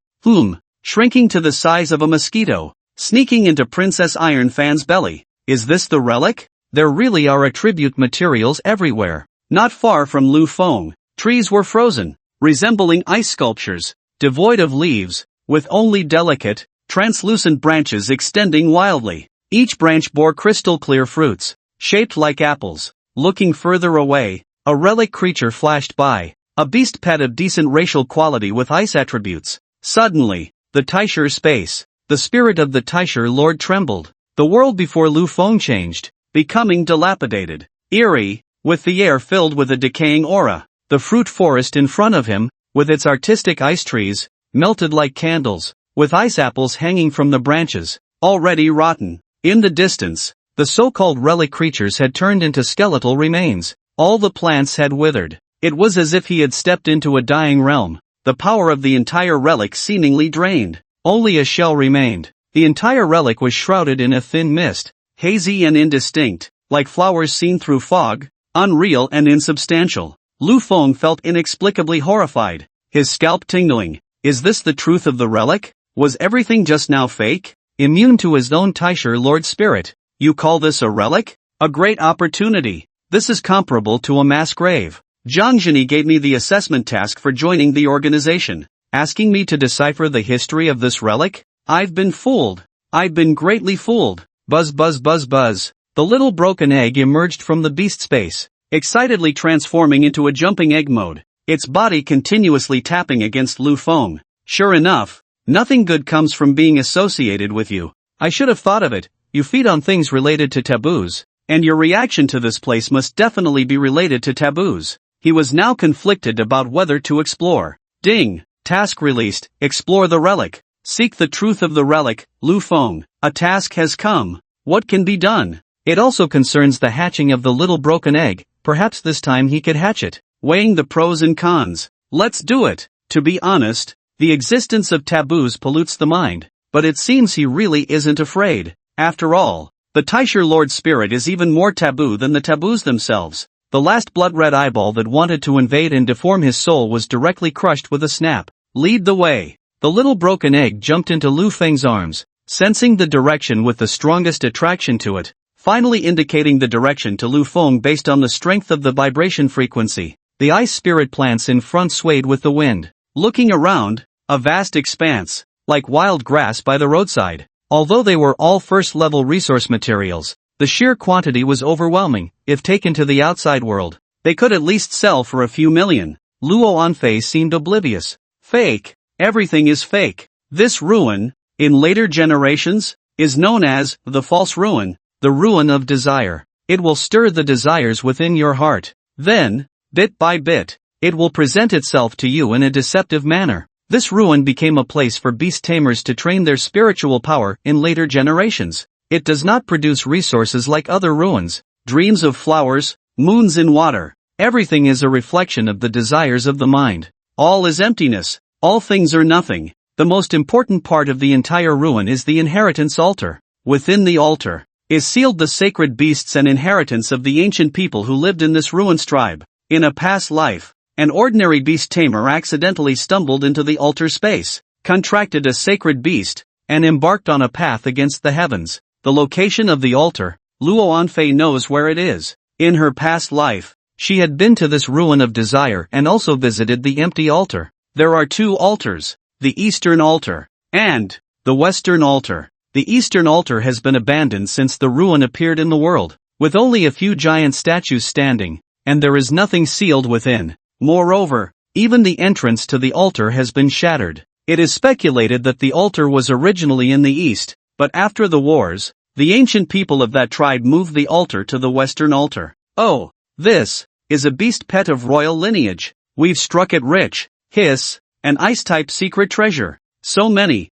Shrinking to the size of a mosquito, sneaking into Princess Iron Fan's belly. Is this the relic? There really are attribute materials everywhere. Not far from Lu Feng, trees were frozen, resembling ice sculptures, devoid of leaves, with only delicate, translucent branches extending wildly. Each branch bore crystal-clear fruits, shaped like apples. Looking further away, a relic creature flashed by, a beast pet of decent racial quality with ice attributes. Suddenly, the Taisher space, the spirit of the Taisher Lord trembled. The world before Lu Feng changed, becoming dilapidated, eerie, with the air filled with a decaying aura. The fruit forest in front of him, with its artistic ice trees, melted like candles, with ice apples hanging from the branches, already rotten. In the distance, the so-called relic creatures had turned into skeletal remains. All the plants had withered. It was as if he had stepped into a dying realm. The power of the entire relic seemingly drained. Only a shell remained. The entire relic was shrouded in a thin mist, hazy and indistinct, like flowers seen through fog, unreal and insubstantial. Lu Feng felt inexplicably horrified, his scalp tingling. Is this the truth of the relic? Was everything just now fake? Immune to his own Taisher Lord spirit. You call this a relic? A great opportunity. This is comparable to a mass grave. Jiang Zhenyi gave me the assessment task for joining the organization, asking me to decipher the history of this relic. I've been fooled. I've been greatly fooled. Buzz buzz buzz buzz. The little broken egg emerged from the beast space, excitedly transforming into a jumping egg mode, its body continuously tapping against Lu Feng. Sure enough, nothing good comes from being associated with you. I should have thought of it. You feed on things related to taboos, and your reaction to this place must definitely be related to taboos. He was now conflicted about whether to explore. Ding! Task released. Explore the relic. Seek the truth of the relic, Lu Feng. A task has come. What can be done? It also concerns the hatching of the little broken egg. Perhaps this time he could hatch it. Weighing the pros and cons. Let's do it. To be honest, the existence of taboos pollutes the mind, but it seems he really isn't afraid. After all, the Taisher Lord spirit is even more taboo than the taboos themselves. The last blood-red eyeball that wanted to invade and deform his soul was directly crushed with a snap. Lead the way. The little broken egg jumped into Lu Feng's arms, sensing the direction with the strongest attraction to it, finally indicating the direction to Lu Feng based on the strength of the vibration frequency. The ice spirit plants in front swayed with the wind. Looking around, a vast expanse, like wild grass by the roadside. Although they were all first-level resource materials, the sheer quantity was overwhelming. If taken to the outside world, they could at least sell for a few million. Luo Anfei seemed oblivious. Fake. Everything is fake. This ruin, in later generations, is known as the false ruin, the ruin of desire. It will stir the desires within your heart. Then, bit by bit, it will present itself to you in a deceptive manner. This ruin became a place for beast tamers to train their spiritual power in later generations. It does not produce resources like other ruins, dreams of flowers, moons in water. Everything is a reflection of the desires of the mind. All is emptiness. All things are nothing. The most important part of the entire ruin is the inheritance altar. Within the altar is sealed the sacred beasts and inheritance of the ancient people who lived in this ruined tribe. In a past life, an ordinary beast tamer accidentally stumbled into the altar space, contracted a sacred beast, and embarked on a path against the heavens. The location of the altar, Luo Anfei knows where it is. In her past life, she had been to this ruin of desire and also visited the empty altar. There are two altars, the Eastern altar and the Western altar. The Eastern altar has been abandoned since the ruin appeared in the world, with only a few giant statues standing, and there is nothing sealed within. Moreover, even the entrance to the altar has been shattered. It is speculated that the altar was originally in the east, but after the wars, the ancient people of that tribe moved the altar to the Western altar. Oh, this is a beast pet of royal lineage. We've struck it rich. Hiss, an ice-type secret treasure. So many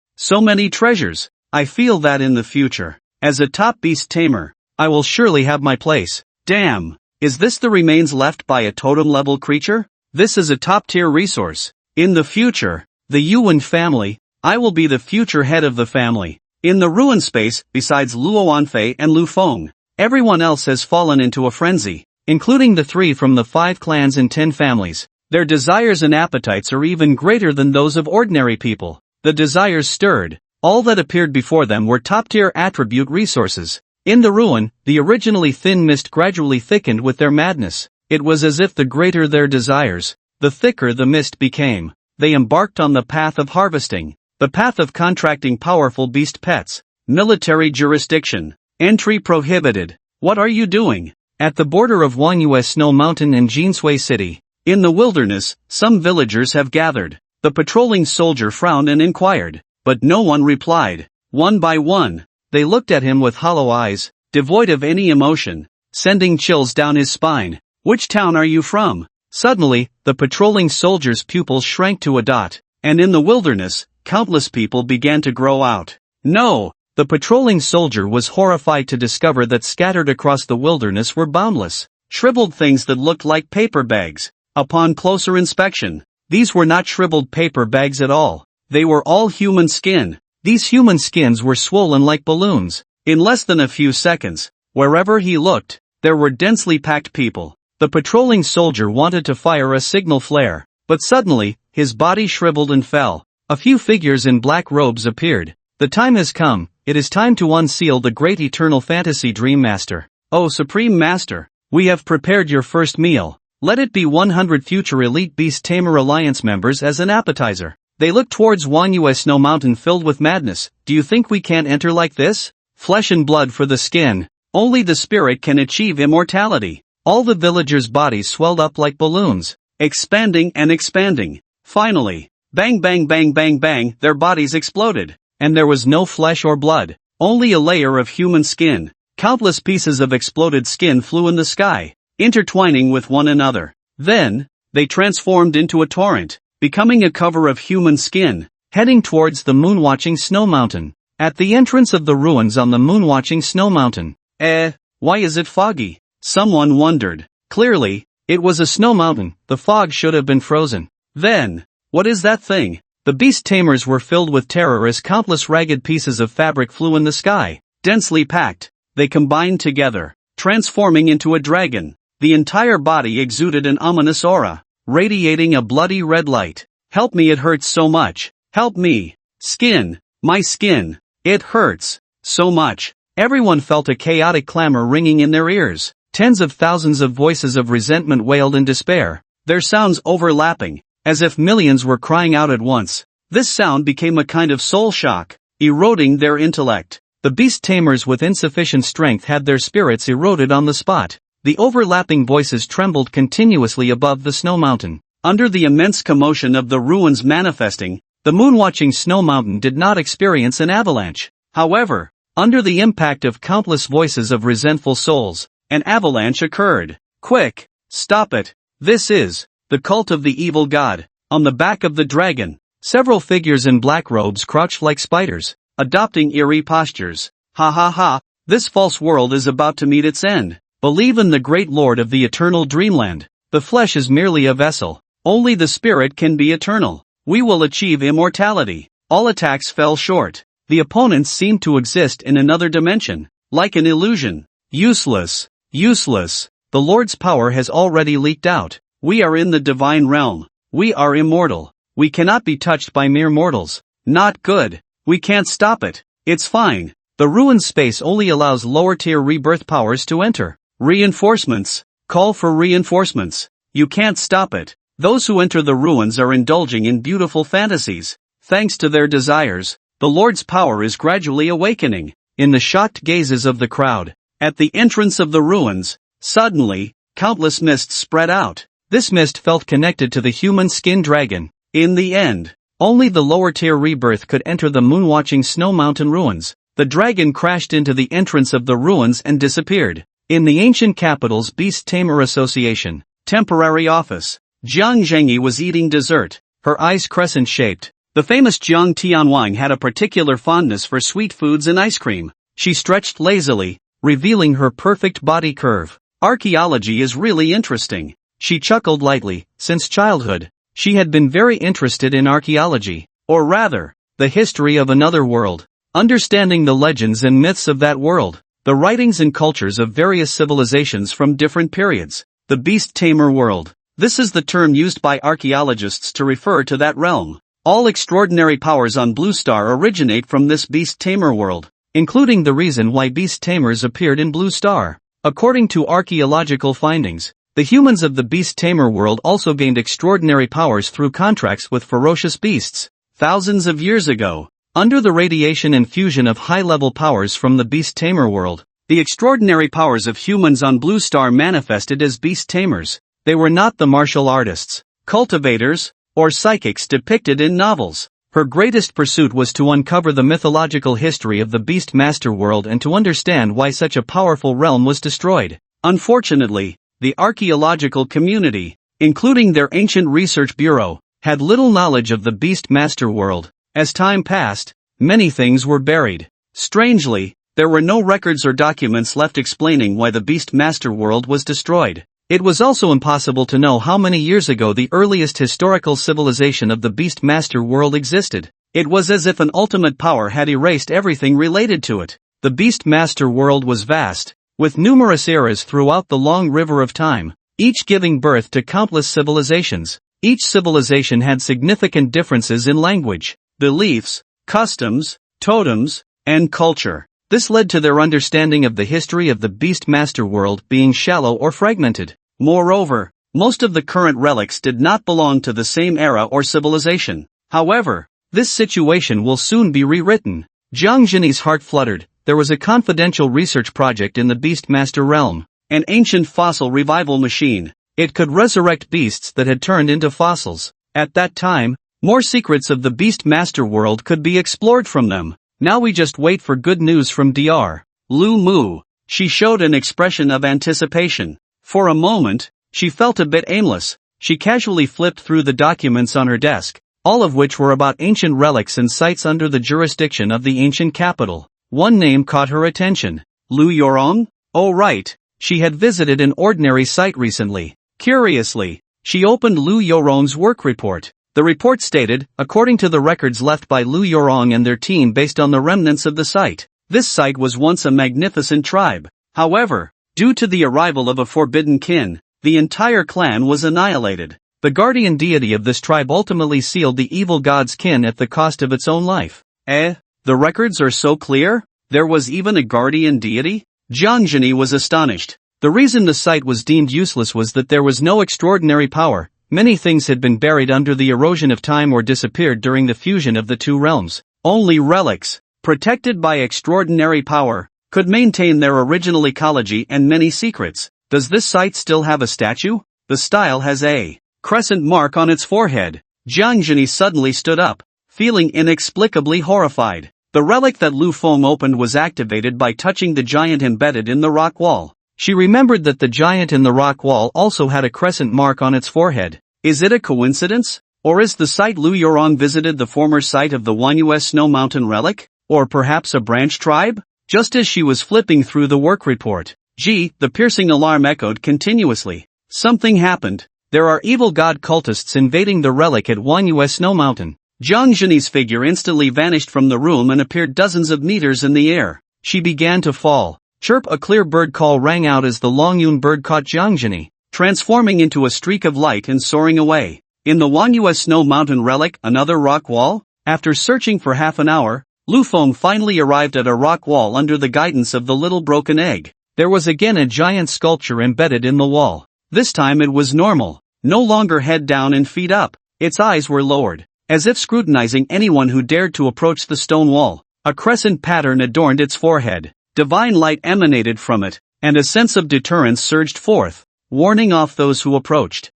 treasures. I feel that in the future, as a top beast tamer, I will surely have my place. Damn, is this the remains left by a totem-level creature? This is a top-tier resource. In the future, the Yuan family, I will be the future head of the family. In the ruin space, besides Luo Anfei and Lu Feng, everyone else has fallen into a frenzy, including the 3 from the 5 clans and 10 families. Their desires and appetites are even greater than those of ordinary people. The desires stirred. All that appeared before them were top-tier attribute resources. In the ruin, the originally thin mist gradually thickened with their madness. It was as if the greater their desires, the thicker the mist became. They embarked on the path of harvesting, the path of contracting powerful beast pets. Military jurisdiction. Entry prohibited. What are you doing? At the border of Wanyue Snow Mountain and Jinsui City, in the wilderness, some villagers have gathered. The patrolling soldier frowned and inquired, but no one replied. One by one, they looked at him with hollow eyes, devoid of any emotion, sending chills down his spine. Which town are you from? Suddenly, the patrolling soldier's pupils shrank to a dot, and in the wilderness, countless people began to grow out. No! The patrolling soldier was horrified to discover that scattered across the wilderness were boundless, shriveled things that looked like paper bags. Upon closer inspection, these were not shriveled paper bags at all. They were all human skin. These human skins were swollen like balloons. In less than a few seconds, wherever he looked, there were densely packed people. The patrolling soldier wanted to fire a signal flare, but suddenly, his body shriveled and fell. A few figures in black robes appeared. The time has come. It is time to unseal the great eternal fantasy Dream Master. Oh Supreme Master, we have prepared your first meal. Let it be 100 future Elite Beast Tamer Alliance members as an appetizer. They looked towards Wanyue Snow Mountain filled with madness. Do you think we can't enter like this? Flesh and blood for the skin. Only the spirit can achieve immortality. All the villagers' bodies swelled up like balloons, expanding and expanding. Finally, bang bang bang bang bang, their bodies exploded. And there was no flesh or blood, only a layer of human skin. Countless pieces of exploded skin flew in the sky, intertwining with one another. Then, they transformed into a torrent, becoming a cover of human skin, heading towards the moon-watching snow mountain. At the entrance of the ruins on the moon-watching snow mountain. Why is it foggy? Someone wondered. Clearly, it was a snow mountain. The fog should have been frozen. Then, what is that thing? The beast tamers were filled with terror as countless ragged pieces of fabric flew in the sky. Densely packed, they combined together, transforming into a dragon. The entire body exuded an ominous aura, radiating a bloody red light. Help me, it hurts so much. Help me. Skin. My skin. It hurts. So much. Everyone felt a chaotic clamor ringing in their ears. Tens of thousands of voices of resentment wailed in despair, their sounds overlapping, as if millions were crying out at once. This sound became a kind of soul shock, eroding their intellect. The beast tamers with insufficient strength had their spirits eroded on the spot. The overlapping voices trembled continuously above the snow mountain. Under the immense commotion of the ruins manifesting, the moon-watching snow mountain did not experience an avalanche. However, under the impact of countless voices of resentful souls, an avalanche occurred. Quick! Stop it! This is the cult of the evil god. On the back of the dragon, several figures in black robes crouched like spiders, adopting eerie postures. Ha ha ha! This false world is about to meet its end. Believe in the great lord of the eternal dreamland. The flesh is merely a vessel. Only the spirit can be eternal. We will achieve immortality. All attacks fell short. The opponents seemed to exist in another dimension, like an illusion. Useless. Useless. The Lord's power has already leaked out. We are in the divine realm. We are immortal. We cannot be touched by mere mortals. Not good. We can't stop it. It's fine. The ruined space only allows lower-tier rebirth powers to enter. Reinforcements. Call for reinforcements. You can't stop it. Those who enter the ruins are indulging in beautiful fantasies. Thanks to their desires, the Lord's power is gradually awakening. In the shocked gazes of the crowd, at the entrance of the ruins, suddenly, countless mists spread out. This mist felt connected to the human skin dragon. In the end, only the lower-tier rebirth could enter the moon-watching snow mountain ruins. The dragon crashed into the entrance of the ruins and disappeared. In the ancient capital's Beast Tamer Association, temporary office, Jiang Zhengyi was eating dessert, her eyes crescent-shaped. The famous Jiang Tianwang had a particular fondness for sweet foods and ice cream. She stretched lazily, revealing her perfect body curve. Archaeology is really interesting. She chuckled lightly. Since childhood, she had been very interested in archaeology, or rather, the history of another world. Understanding the legends and myths of that world, the writings and cultures of various civilizations from different periods. The Beast Tamer world. This is the term used by archaeologists to refer to that realm. All extraordinary powers on Blue Star originate from this Beast Tamer world, including the reason why Beast Tamers appeared in Blue Star. According to archaeological findings, the humans of the Beast Tamer world also gained extraordinary powers through contracts with ferocious beasts. Thousands of years ago, under the radiation and fusion of high-level powers from the Beast Tamer world, the extraordinary powers of humans on Blue Star manifested as Beast Tamers. They were not the martial artists, cultivators, or psychics depicted in novels. Her greatest pursuit was to uncover the mythological history of the Beast Master world and to understand why such a powerful realm was destroyed. Unfortunately, the archaeological community, including their ancient research bureau, had little knowledge of the Beast Master world. As time passed, many things were buried. Strangely, there were no records or documents left explaining why the Beast Master world was destroyed. It was also impossible to know how many years ago the earliest historical civilization of the Beast Master world existed. It was as if an ultimate power had erased everything related to it. The Beast Master world was vast, with numerous eras throughout the long river of time, each giving birth to countless civilizations. Each civilization had significant differences in language, beliefs, customs, totems, and culture. This led to their understanding of the history of the Beast Master world being shallow or fragmented. Moreover, most of the current relics did not belong to the same era or civilization. However, this situation will soon be rewritten. Jiang Zhenyi's heart fluttered. There was a confidential research project in the Beast Master realm, an ancient fossil revival machine. It could resurrect beasts that had turned into fossils. At that time, more secrets of the Beast Master world could be explored from them. Now we just wait for good news from Dr. Lu Mu. She showed an expression of anticipation. For a moment, she felt a bit aimless. She casually flipped through the documents on her desk, all of which were about ancient relics and sites under the jurisdiction of the ancient capital. One name caught her attention. Lu Yorong? Oh right, she had visited an ordinary site recently. Curiously, she opened Lu Yorong's work report. The report stated, according to the records left by Lu Yorong and their team based on the remnants of the site, this site was once a magnificent tribe. However, Due to the arrival of a forbidden kin, the entire clan was annihilated. The guardian deity of this tribe ultimately sealed the evil god's kin at the cost of its own life. The records are so clear? There was even a guardian deity? Jiangjini was astonished. The reason the site was deemed useless was that there was no extraordinary power. Many things had been buried under the erosion of time or disappeared during the fusion of the two realms. Only relics, protected by extraordinary power, could maintain their original ecology and many secrets. Does this site still have a statue? The style has a crescent mark on its forehead. Jiangjini suddenly stood up, feeling inexplicably horrified. The relic that Lu Feng opened was activated by touching the giant embedded in the rock wall. She remembered that the giant in the rock wall also had a crescent mark on its forehead. Is it a coincidence? Or is the site Lu Yorong visited the former site of the Wanyue Snow Mountain relic? Or perhaps a branch tribe? Just as she was flipping through the work report, the piercing alarm echoed continuously. Something happened. There are evil god cultists invading the relic at Wanyue Snow Mountain. Jiangjini's figure instantly vanished from the room and appeared dozens of meters in the air. She began to fall. Chirp! A clear bird call rang out as the Longyun bird caught Jiangjini, transforming into a streak of light and soaring away. In the Wanyue Snow Mountain relic, another rock wall? After searching for half an hour, Lu Feng finally arrived at a rock wall under the guidance of the little broken egg. There was again a giant sculpture embedded in the wall. This time it was normal, no longer head down and feet up. Its eyes were lowered, as if scrutinizing anyone who dared to approach the stone wall. A crescent pattern adorned its forehead. Divine light emanated from it, and a sense of deterrence surged forth, warning off those who approached.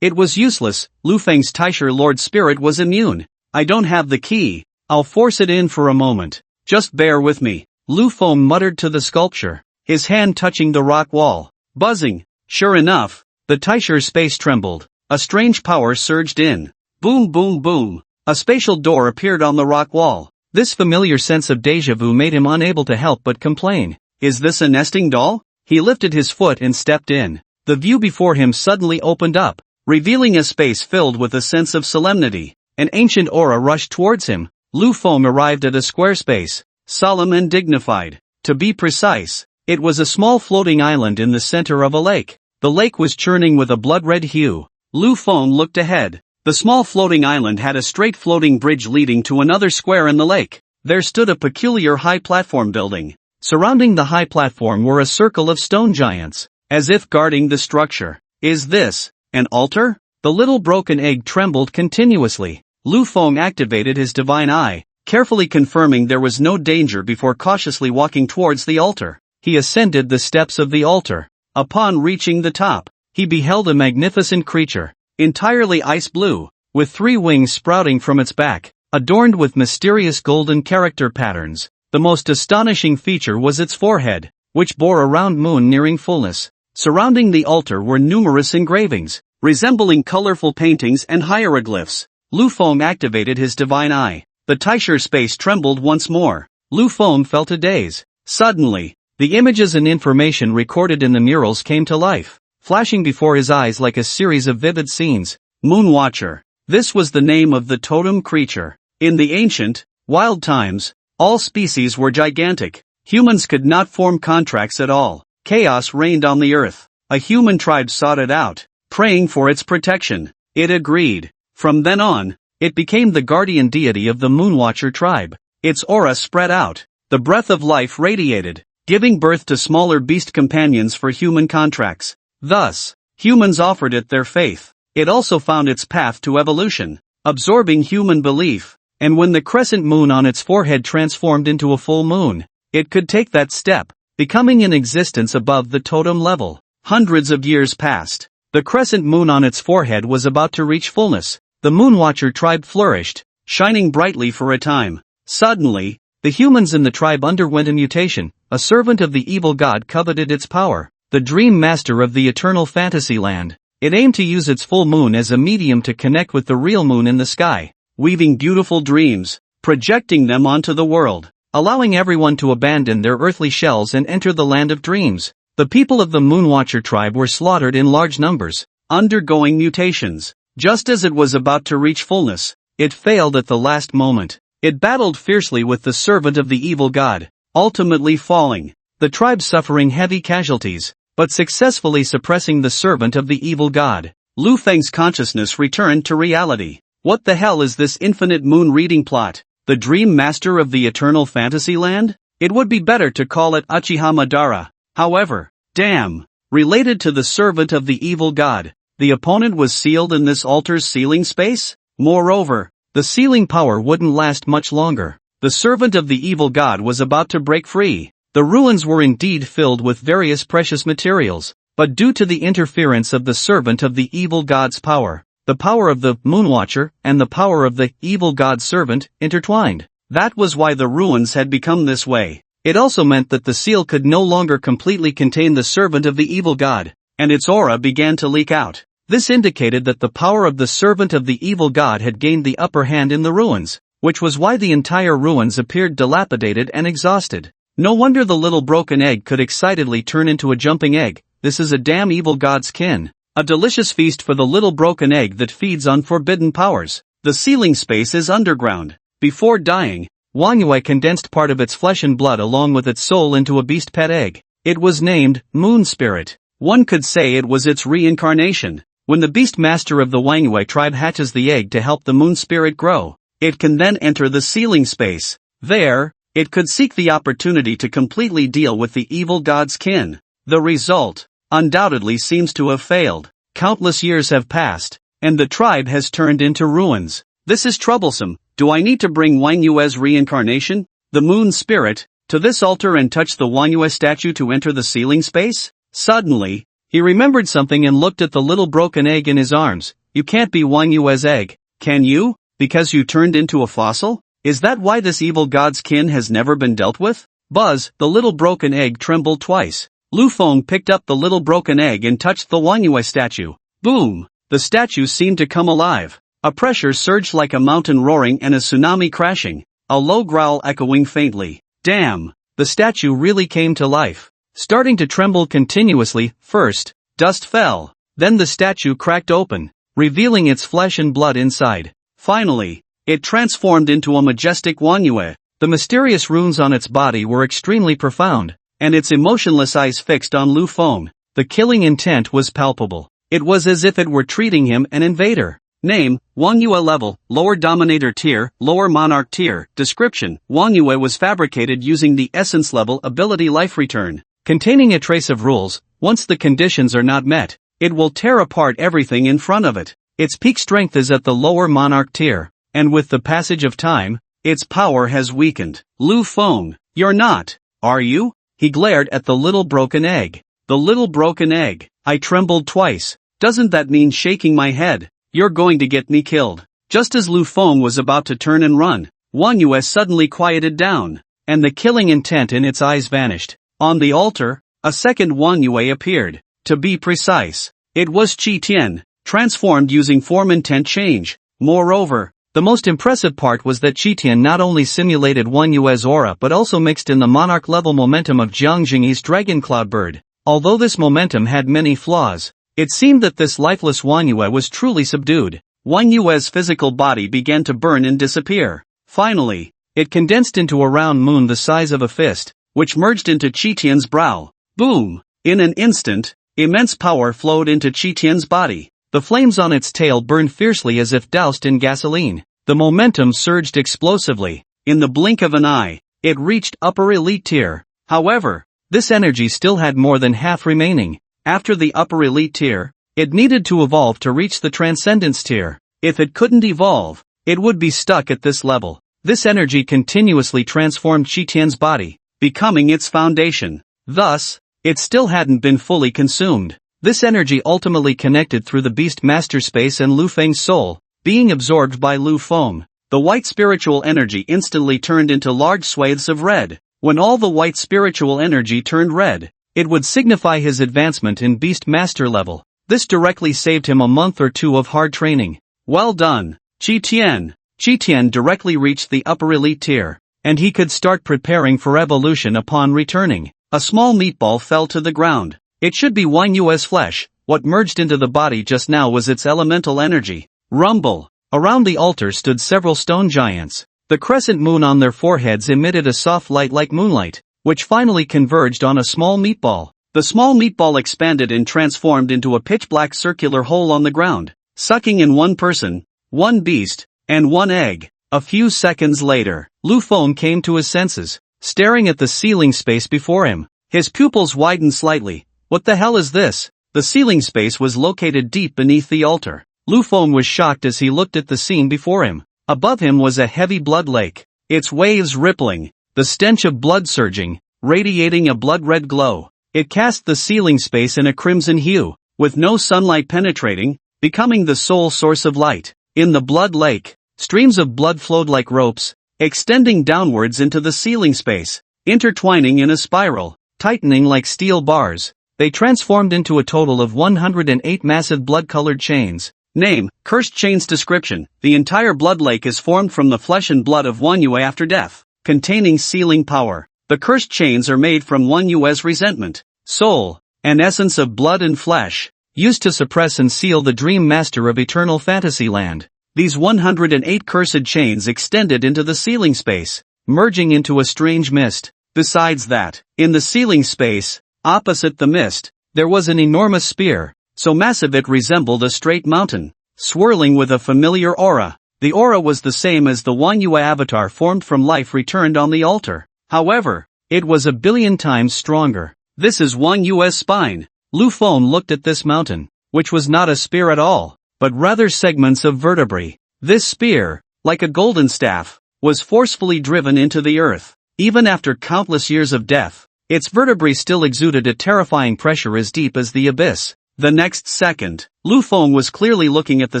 It was useless. Lu Feng's Taisher Lord Spirit was immune. I don't have the key. I'll force it in for a moment. Just bear with me. Lu Feng muttered to the sculpture, his hand touching the rock wall. Buzzing. Sure enough, the Taisher space trembled. A strange power surged in. Boom boom boom. A spatial door appeared on the rock wall. This familiar sense of déjà vu made him unable to help but complain. Is this a nesting doll? He lifted his foot and stepped in. The view before him suddenly opened up, revealing a space filled with a sense of solemnity. An ancient aura rushed towards him. Lu Feng arrived at a square space, solemn and dignified. To be precise, it was a small floating island in the center of a lake. The lake was churning with a blood-red hue. Lu Feng looked ahead. The small floating island had a straight floating bridge leading to another square in the lake. There stood a peculiar high platform building. Surrounding the high platform were a circle of stone giants, as if guarding the structure. Is this an altar? The little broken egg trembled continuously. Lu Feng activated his divine eye, carefully confirming there was no danger before cautiously walking towards the altar. He ascended the steps of the altar. Upon reaching the top, he beheld a magnificent creature, entirely ice blue, with 3 wings sprouting from its back, adorned with mysterious golden character patterns. The most astonishing feature was its forehead, which bore a round moon nearing fullness. Surrounding the altar were numerous engravings, resembling colorful paintings and hieroglyphs. Lu Feng activated his divine eye. The Taisher space trembled once more. Lu Feng felt a daze. Suddenly, the images and information recorded in the murals came to life, flashing before his eyes like a series of vivid scenes. Moon Watcher. This was the name of the totem creature. In the ancient, wild times, all species were gigantic. Humans could not form contracts at all. Chaos reigned on the earth. A human tribe sought it out, praying for its protection. It agreed. From then on, it became the guardian deity of the Moonwatcher tribe. Its aura spread out. The breath of life radiated, giving birth to smaller beast companions for human contracts. Thus, humans offered it their faith. It also found its path to evolution, absorbing human belief. And when the crescent moon on its forehead transformed into a full moon, it could take that step, becoming in existence above the totem level. Hundreds of years passed. The crescent moon on its forehead was about to reach fullness. The Moonwatcher tribe flourished, shining brightly for a time. Suddenly, the humans in the tribe underwent a mutation. A servant of the evil god coveted its power, the dream master of the eternal fantasy land. It aimed to use its full moon as a medium to connect with the real moon in the sky, weaving beautiful dreams, projecting them onto the world, allowing everyone to abandon their earthly shells and enter the land of dreams. The people of the Moonwatcher tribe were slaughtered in large numbers, undergoing mutations. Just as it was about to reach fullness, it failed at the last moment. It battled fiercely with the servant of the evil god, ultimately falling. the tribe suffering heavy casualties, but successfully suppressing the servant of the evil god. Lu Feng's consciousness returned to reality. What the hell is this infinite moon reading plot? The dream master of the eternal fantasy land? It would be better to call it Uchiha Madara. However, damn. Related to the servant of the evil god, the opponent was sealed in this altar's sealing space? Moreover, the sealing power wouldn't last much longer. The servant of the evil god was about to break free. The ruins were indeed filled with various precious materials, but due to the interference of the servant of the evil god's power, the power of the Moonwatcher and the power of the evil god's servant intertwined. That was why the ruins had become this way. It also meant that the seal could no longer completely contain the servant of the evil god, and its aura began to leak out. This indicated that the power of the servant of the evil god had gained the upper hand in the ruins, which was why the entire ruins appeared dilapidated and exhausted. No wonder the little broken egg could excitedly turn into a jumping egg. This is a damn evil god's kin. A delicious feast for the little broken egg that feeds on forbidden powers. The sealing space is underground. Before dying, Wang Yue condensed part of its flesh and blood along with its soul into a beast pet egg. It was named Moon Spirit. One could say it was its reincarnation. When the beast master of the Wang Yue tribe hatches the egg to help the moon spirit grow, it can then enter the sealing space. There, it could seek the opportunity to completely deal with the evil god's kin. The result, undoubtedly, seems to have failed. Countless years have passed, and the tribe has turned into ruins. This is troublesome. Do I need to bring Wang Yue's reincarnation, the moon spirit, to this altar and touch the Wang Yue statue to enter the sealing space? Suddenly, he remembered something and looked at the little broken egg in his arms. You can't be Wang Yue's egg, can you? Because you turned into a fossil? Is that why this evil god's kin has never been dealt with? Buzz, the little broken egg trembled twice. Lu Feng picked up the little broken egg and touched the Wang Yue statue. Boom! The statue seemed to come alive. A pressure surged like a mountain roaring and a tsunami crashing, a low growl echoing faintly. Damn! The statue really came to life. Starting to tremble continuously, first, dust fell. Then the statue cracked open, revealing its flesh and blood inside. Finally, it transformed into a majestic Wang Yue. The mysterious runes on its body were extremely profound, and its emotionless eyes fixed on Lu Feng. The killing intent was palpable. It was as if it were treating him an invader. Name, Wang Yue level, lower dominator tier, lower monarch tier. Description, Wang Yue was fabricated using the essence level ability life return, containing a trace of rules. Once the conditions are not met, it will tear apart everything in front of it. Its peak strength is at the lower monarch tier, and with the passage of time, its power has weakened. Lu Feng, you're not, are you? He glared at the little broken egg. The little broken egg. I trembled twice. Doesn't that mean shaking my head? You're going to get me killed. Just as Lu Feng was about to turn and run, Wang Yue suddenly quieted down, and the killing intent in its eyes vanished. On the altar, a second Wang Yue appeared. To be precise, it was Qi Tian, transformed using form intent change. Moreover, the most impressive part was that Qi Tian not only simulated Wang Yue's aura but also mixed in the monarch level momentum of Jiang Jingyi's dragon cloud bird. Although this momentum had many flaws, it seemed that this lifeless Wang Yue was truly subdued. Wang Yue's physical body began to burn and disappear. Finally, it condensed into a round moon the size of a fist, which merged into Qi Tian's brow. Boom! In an instant, immense power flowed into Qi Tian's body. The flames on its tail burned fiercely as if doused in gasoline. The momentum surged explosively. In the blink of an eye, it reached upper elite tier. However, this energy still had more than half remaining. After the upper elite tier, it needed to evolve to reach the transcendence tier. If it couldn't evolve, it would be stuck at this level. This energy continuously transformed Qi Tian's body, becoming its foundation. Thus, it still hadn't been fully consumed. This energy ultimately connected through the beast master space and Lu Feng's soul, being absorbed by Lu Feng. The white spiritual energy instantly turned into large swathes of red. When all the white spiritual energy turned red, it would signify his advancement in beast master level. This directly saved him a month or two of hard training. Well done, Qi Tian. Qi Tian directly reached the upper elite tier, and he could start preparing for evolution upon returning. A small meatball fell to the ground. It should be Wang Yue's flesh. What merged into the body just now was its elemental energy. Rumble. Around the altar stood several stone giants. The crescent moon on their foreheads emitted a soft light like moonlight. which finally converged on a small meatball. The small meatball expanded and transformed into a pitch-black circular hole on the ground, sucking in one person, one beast, and one egg. A few seconds later, Lu Feng came to his senses, staring at the ceiling space before him. His pupils widened slightly. What the hell is this? The ceiling space was located deep beneath the altar. Lu Feng was shocked as he looked at the scene before him. Above him was a heavy blood lake, its waves rippling, the stench of blood surging, radiating a blood-red glow. It cast the ceiling space in a crimson hue, with no sunlight penetrating, becoming the sole source of light. In the blood lake, streams of blood flowed like ropes, extending downwards into the ceiling space, intertwining in a spiral, tightening like steel bars. They transformed into a total of 108 massive blood-colored chains. Name, Cursed Chains. Description: the entire blood lake is formed from the flesh and blood of Wan Yue after death, containing sealing power. The cursed chains are made from Wan Yue's resentment, soul, and essence of blood and flesh, used to suppress and seal the dream master of eternal fantasy land. These 108 cursed chains extended into the ceiling space, merging into a strange mist. Besides that, in the ceiling space, opposite the mist, there was an enormous spear, so massive it resembled a straight mountain, swirling with a familiar aura. The aura was the same as the Wan Yue avatar formed from life returned on the altar. However, it was a billion times stronger. This is Wan Yue's spine. Lu Feng looked at this mountain, which was not a spear at all, but rather segments of vertebrae. This spear, like a golden staff, was forcefully driven into the earth. Even after countless years of death, its vertebrae still exuded a terrifying pressure as deep as the abyss. The next second, Lu Feng was clearly looking at the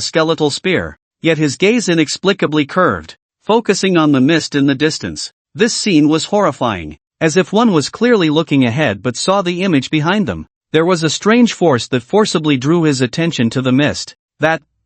skeletal spear, yet his gaze inexplicably curved, focusing on the mist in the distance. This scene was horrifying, as if one was clearly looking ahead but saw the image behind them. There was a strange force that forcibly drew his attention to the mist.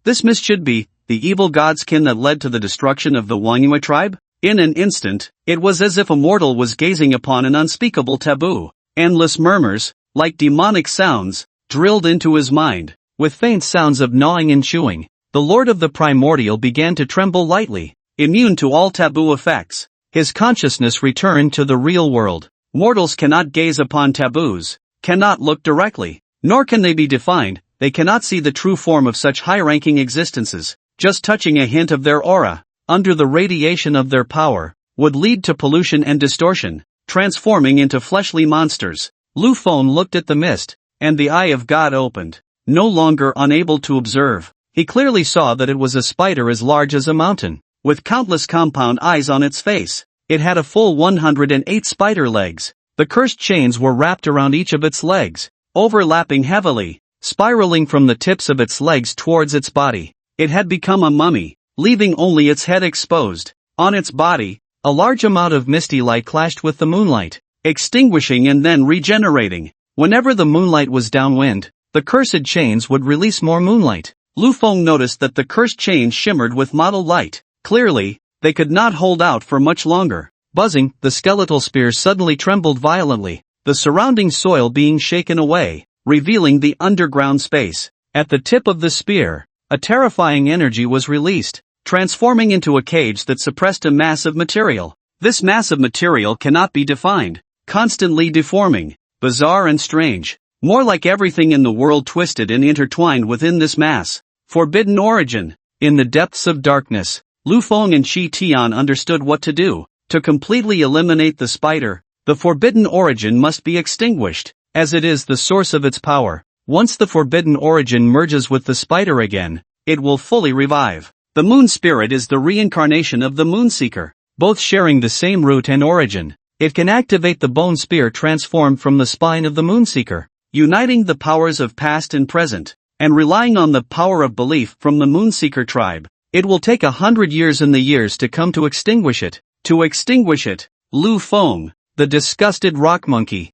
This mist should be the evil god's kin that led to the destruction of the Wan Yue tribe? In an instant, it was as if a mortal was gazing upon an unspeakable taboo. Endless murmurs, like demonic sounds, drilled into his mind. With faint sounds of gnawing and chewing, the Lord of the Primordial began to tremble lightly, immune to all taboo effects. His consciousness returned to the real world. Mortals cannot gaze upon taboos, cannot look directly, nor can they be defined. They cannot see the true form of such high-ranking existences. Just touching a hint of their aura, under the radiation of their power, would lead to pollution and distortion, transforming into fleshly monsters. Lu Feng looked at the mist, and the eye of God opened. No longer unable to observe, he clearly saw that it was a spider as large as a mountain, with countless compound eyes on its face. It had a full 108 spider legs. The cursed chains were wrapped around each of its legs, overlapping heavily, spiraling from the tips of its legs towards its body. It had become a mummy, leaving only its head exposed. On its body, a large amount of misty light clashed with the moonlight, extinguishing and then regenerating. Whenever the moonlight was downwind, the cursed chains would release more moonlight. Lu Feng noticed that the cursed chains shimmered with mottled light. Clearly, they could not hold out for much longer. Buzzing, the skeletal spear suddenly trembled violently, the surrounding soil being shaken away, revealing the underground space. At the tip of the spear, a terrifying energy was released, transforming into a cage that suppressed a mass of material. This mass of material cannot be defined, constantly deforming, bizarre and strange, more like everything in the world twisted and intertwined within this mass. Forbidden origin. In the depths of darkness, Lu Feng and Shi Tian understood what to do. To completely eliminate the spider, the forbidden origin must be extinguished, as it is the source of its power. Once the forbidden origin merges with the spider again, it will fully revive. The moon spirit is the reincarnation of the moonseeker, both sharing the same root and origin. It can activate the bone spear transformed from the spine of the moonseeker, uniting the powers of past and present, and relying on the power of belief from the moonseeker tribe. It will take 100 years in the years to come to extinguish it. To extinguish it, Lu Feng, the disgusted rock monkey.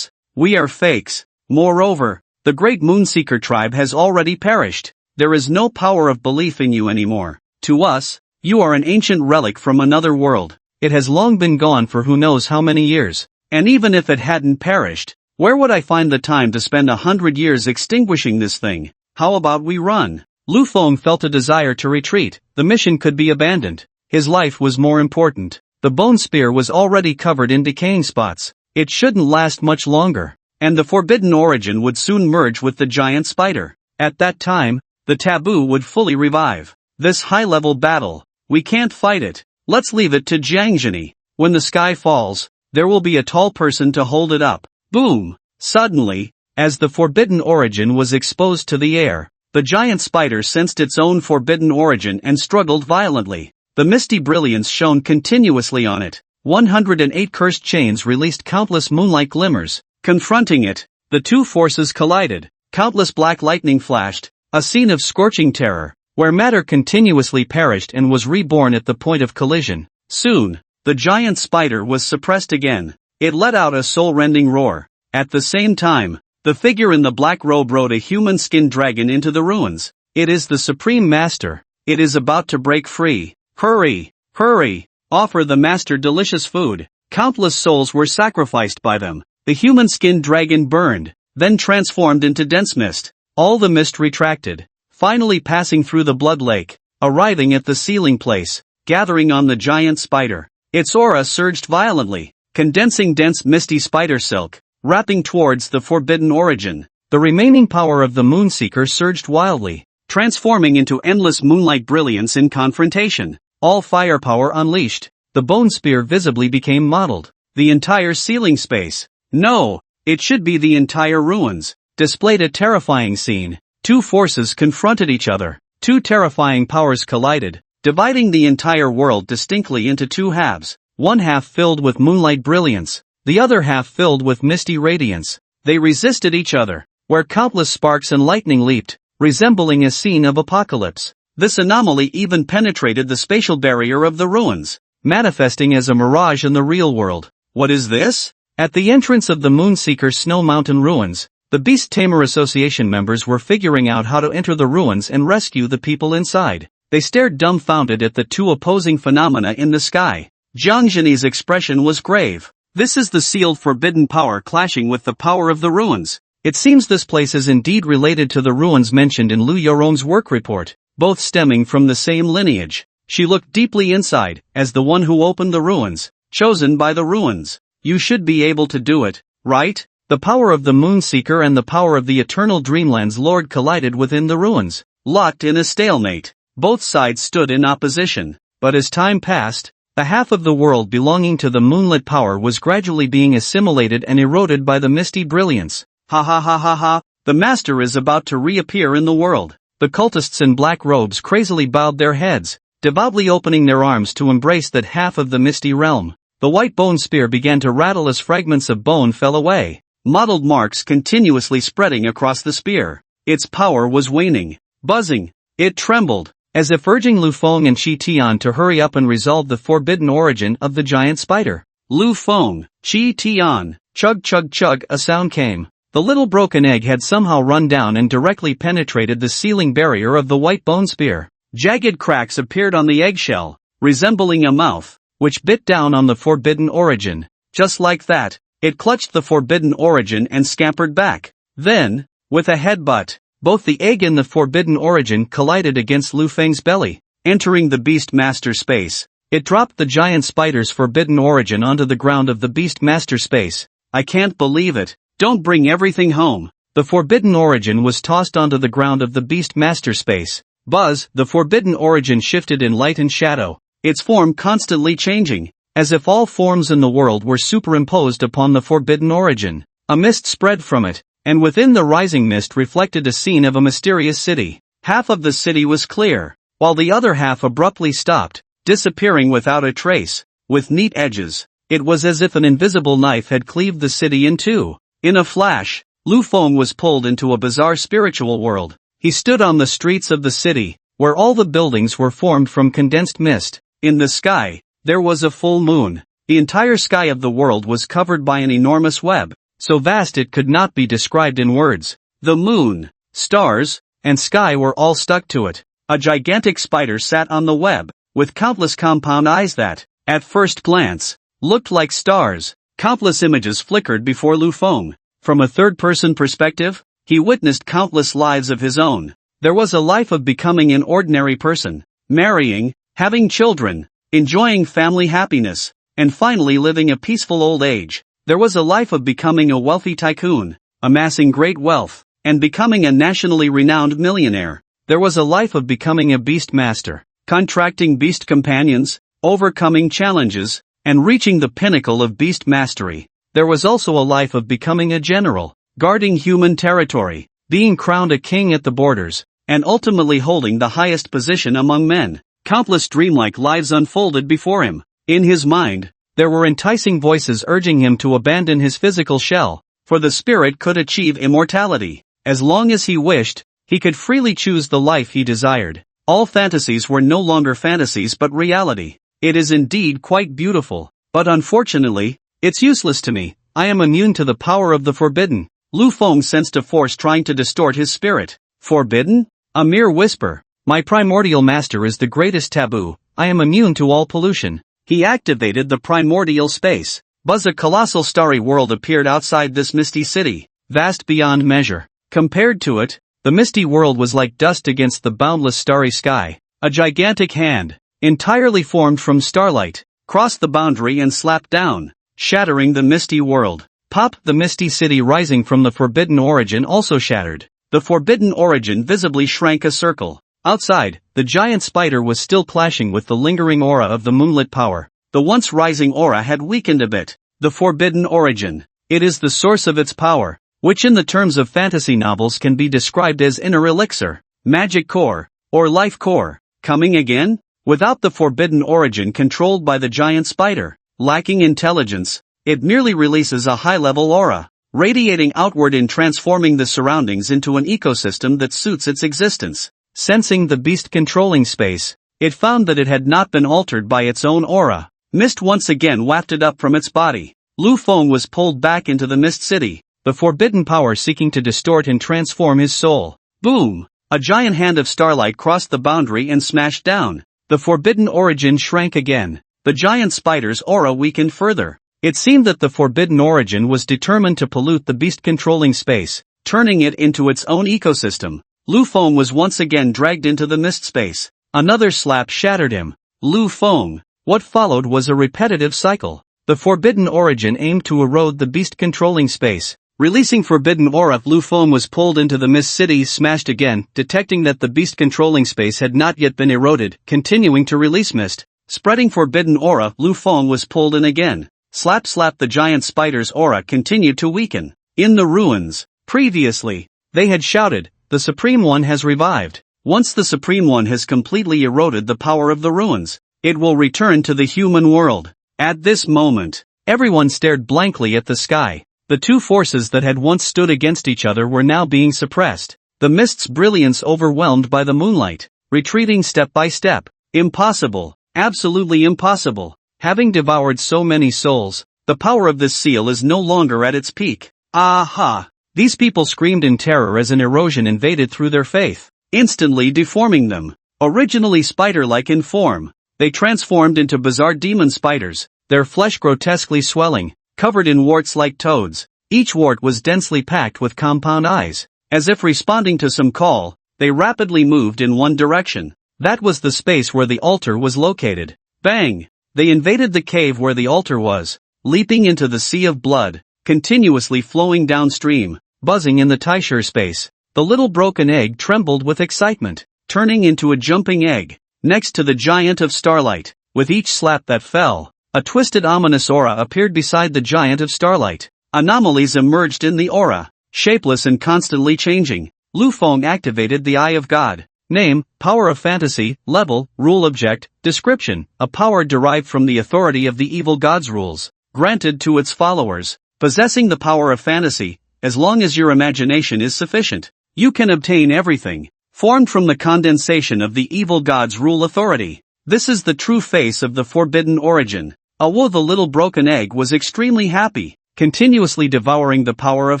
We are fakes. Moreover, the great Moonseeker tribe has already perished. There is no power of belief in you anymore. To us, you are an ancient relic from another world. It has long been gone for who knows how many years. And even if it hadn't perished, where would I find the time to spend 100 years extinguishing this thing? How about we run? Lu Feng felt a desire to retreat. The mission could be abandoned. His life was more important. The bone spear was already covered in decaying spots. It shouldn't last much longer, and the forbidden origin would soon merge with the giant spider. At that time, the taboo would fully revive. This high-level battle, we can't fight it. Let's leave it to Jiangzhini. When the sky falls, there will be a tall person to hold it up. Boom! Suddenly, as the forbidden origin was exposed to the air, the giant spider sensed its own forbidden origin and struggled violently. The misty brilliance shone continuously on it. 108 cursed chains released countless moonlight glimmers. Confronting it, the two forces collided. Countless black lightning flashed, a scene of scorching terror, where matter continuously perished and was reborn at the point of collision. Soon, the giant spider was suppressed again. It let out a soul-rending roar. At the same time, the figure in the black robe rode a human-skinned dragon into the ruins. It is the Supreme Master. It is about to break free. Hurry! Hurry! Offer the master delicious food. Countless souls were sacrificed by them. The human-skinned dragon burned, then transformed into dense mist. All the mist retracted, finally passing through the blood lake, arriving at the sealing place, gathering on the giant spider. Its aura surged violently, condensing dense misty spider silk, wrapping towards the forbidden origin. The remaining power of the Moonseeker surged wildly, transforming into endless moonlight brilliance in confrontation. All firepower unleashed, the bone spear visibly became mottled. The entire sealing space, no, it should be the entire ruins, displayed a terrifying scene. Two forces confronted each other. Two terrifying powers collided, dividing the entire world distinctly into two halves. One half filled with moonlight brilliance, the other half filled with misty radiance. They resisted each other, where countless sparks and lightning leaped, resembling a scene of apocalypse. This anomaly even penetrated the spatial barrier of the ruins, manifesting as a mirage in the real world. What is this? At the entrance of the Moonseeker Snow Mountain ruins, the Beast Tamer Association members were figuring out how to enter the ruins and rescue the people inside. They stared dumbfounded at the two opposing phenomena in the sky. Jiangzhini's expression was grave. This is the sealed forbidden power clashing with the power of the ruins. It seems this place is indeed related to the ruins mentioned in Lu Yorong's work report, both stemming from the same lineage. She looked deeply inside, as the one who opened the ruins, chosen by the ruins. You should be able to do it, right? The power of the Moonseeker and the power of the Eternal Dreamland's Lord collided within the ruins, locked in a stalemate. Both sides stood in opposition, but as time passed, the half of the world belonging to the moonlit power was gradually being assimilated and eroded by the misty brilliance. Ha ha ha ha ha, the master is about to reappear in the world. The cultists in black robes crazily bowed their heads, devoutly opening their arms to embrace that half of the misty realm. The white bone spear began to rattle as fragments of bone fell away, mottled marks continuously spreading across the spear. Its power was waning, buzzing. It trembled, as if urging Lu Feng and Qi Tian to hurry up and resolve the forbidden origin of the giant spider. Lu Feng, Qi Tian, chug chug chug, a sound came. The little broken egg had somehow run down and directly penetrated the sealing barrier of the white bone spear. Jagged cracks appeared on the eggshell, resembling a mouth, which bit down on the forbidden origin. Just like that, it clutched the forbidden origin and scampered back. Then, with a headbutt, both the egg and the forbidden origin collided against Lu Feng's belly. Entering the Beast Master space, it dropped the giant spider's forbidden origin onto the ground of the Beast Master space. I can't believe it. Don't bring everything home. The forbidden origin was tossed onto the ground of the Beast Master space. Buzz, the forbidden origin shifted in light and shadow, its form constantly changing, as if all forms in the world were superimposed upon the forbidden origin. A mist spread from it, and within the rising mist reflected a scene of a mysterious city. Half of the city was clear, while the other half abruptly stopped, disappearing without a trace. With neat edges, it was as if an invisible knife had cleaved the city in two. In a flash, Lu Feng was pulled into a bizarre spiritual world. He stood on the streets of the city, where all the buildings were formed from condensed mist. In the sky, there was a full moon. The entire sky of the world was covered by an enormous web, so vast it could not be described in words. The moon, stars, and sky were all stuck to it. A gigantic spider sat on the web, with countless compound eyes that, at first glance, looked like stars. Countless images flickered before Lu Feng. From a third-person perspective, he witnessed countless lives of his own. There was a life of becoming an ordinary person, marrying, having children, enjoying family happiness, and finally living a peaceful old age. There was a life of becoming a wealthy tycoon, amassing great wealth, and becoming a nationally renowned millionaire. There was a life of becoming a beast master, contracting beast companions, overcoming challenges, and reaching the pinnacle of beast mastery. There was also a life of becoming a general, guarding human territory, being crowned a king at the borders, and ultimately holding the highest position among men. Countless dreamlike lives unfolded before him. In his mind, there were enticing voices urging him to abandon his physical shell, for the spirit could achieve immortality. As long as he wished, he could freely choose the life he desired. All fantasies were no longer fantasies but reality. It is indeed quite beautiful, but unfortunately, it's useless to me. I am immune to the power of the forbidden. Lu Feng sensed a force trying to distort his spirit. Forbidden? A mere whisper. My primordial master is the greatest taboo. I am immune to all pollution. He activated the primordial space. A colossal starry world appeared outside this misty city, vast beyond measure. Compared to it, the misty world was like dust against the boundless starry sky. A gigantic hand, entirely formed from starlight, crossed the boundary and slapped down, shattering the misty world. Pop! The misty city rising from the forbidden origin also shattered. The forbidden origin visibly shrank a circle. Outside, the giant spider was still clashing with the lingering aura of the moonlit power. The once rising aura had weakened a bit. The forbidden origin. It is the source of its power, which in the terms of fantasy novels can be described as inner elixir, magic core, or life core. Coming again? Without the forbidden origin controlled by the giant spider, lacking intelligence, it merely releases a high-level aura, radiating outward and transforming the surroundings into an ecosystem that suits its existence. Sensing the beast controlling space, it found that it had not been altered by its own aura. Mist once again wafted up from its body. Lu Feng was pulled back into the mist city, the forbidden power seeking to distort and transform his soul. Boom! A giant hand of starlight crossed the boundary and smashed down. The forbidden origin shrank again. The giant spider's aura weakened further. It seemed that the forbidden origin was determined to pollute the beast-controlling space, turning it into its own ecosystem. Lu Feng was once again dragged into the mist space. Another slap shattered him. Lu Feng. What followed was a repetitive cycle. The forbidden origin aimed to erode the beast-controlling space. Releasing forbidden aura, Lu Feng was pulled into the mist city, smashed again, detecting that the beast-controlling space had not yet been eroded, continuing to release mist. Spreading forbidden aura, Lu Feng was pulled in again. Slap slap, the giant spider's aura continued to weaken. In the ruins, previously, they had shouted, "The Supreme One has revived." Once the Supreme One has completely eroded the power of the ruins, it will return to the human world. At this moment, everyone stared blankly at the sky. The two forces that had once stood against each other were now being suppressed. The mist's brilliance overwhelmed by the moonlight, retreating step by step. Impossible, absolutely impossible. Having devoured so many souls, the power of this seal is no longer at its peak. Aha! These people screamed in terror as an erosion invaded through their faith, instantly deforming them. Originally spider-like in form, they transformed into bizarre demon spiders, their flesh grotesquely swelling, covered in warts like toads. Each wart was densely packed with compound eyes. As if responding to some call, they rapidly moved in one direction. That was the space where the altar was located. Bang! They invaded the cave where the altar was, leaping into the sea of blood, continuously flowing downstream. Buzzing in the Taishur space, the little broken egg trembled with excitement, turning into a jumping egg, next to the giant of starlight. With each slap that fell, a twisted ominous aura appeared beside the giant of starlight. Anomalies emerged in the aura, shapeless and constantly changing. Lu Feng activated the Eye of God. Name, power of fantasy, level, rule object, description, a power derived from the authority of the evil god's rules, granted to its followers. Possessing the power of fantasy, as long as your imagination is sufficient, you can obtain everything, formed from the condensation of the evil god's rule authority. This is the true face of the forbidden origin. Awo, the little broken egg, was extremely happy, continuously devouring the power of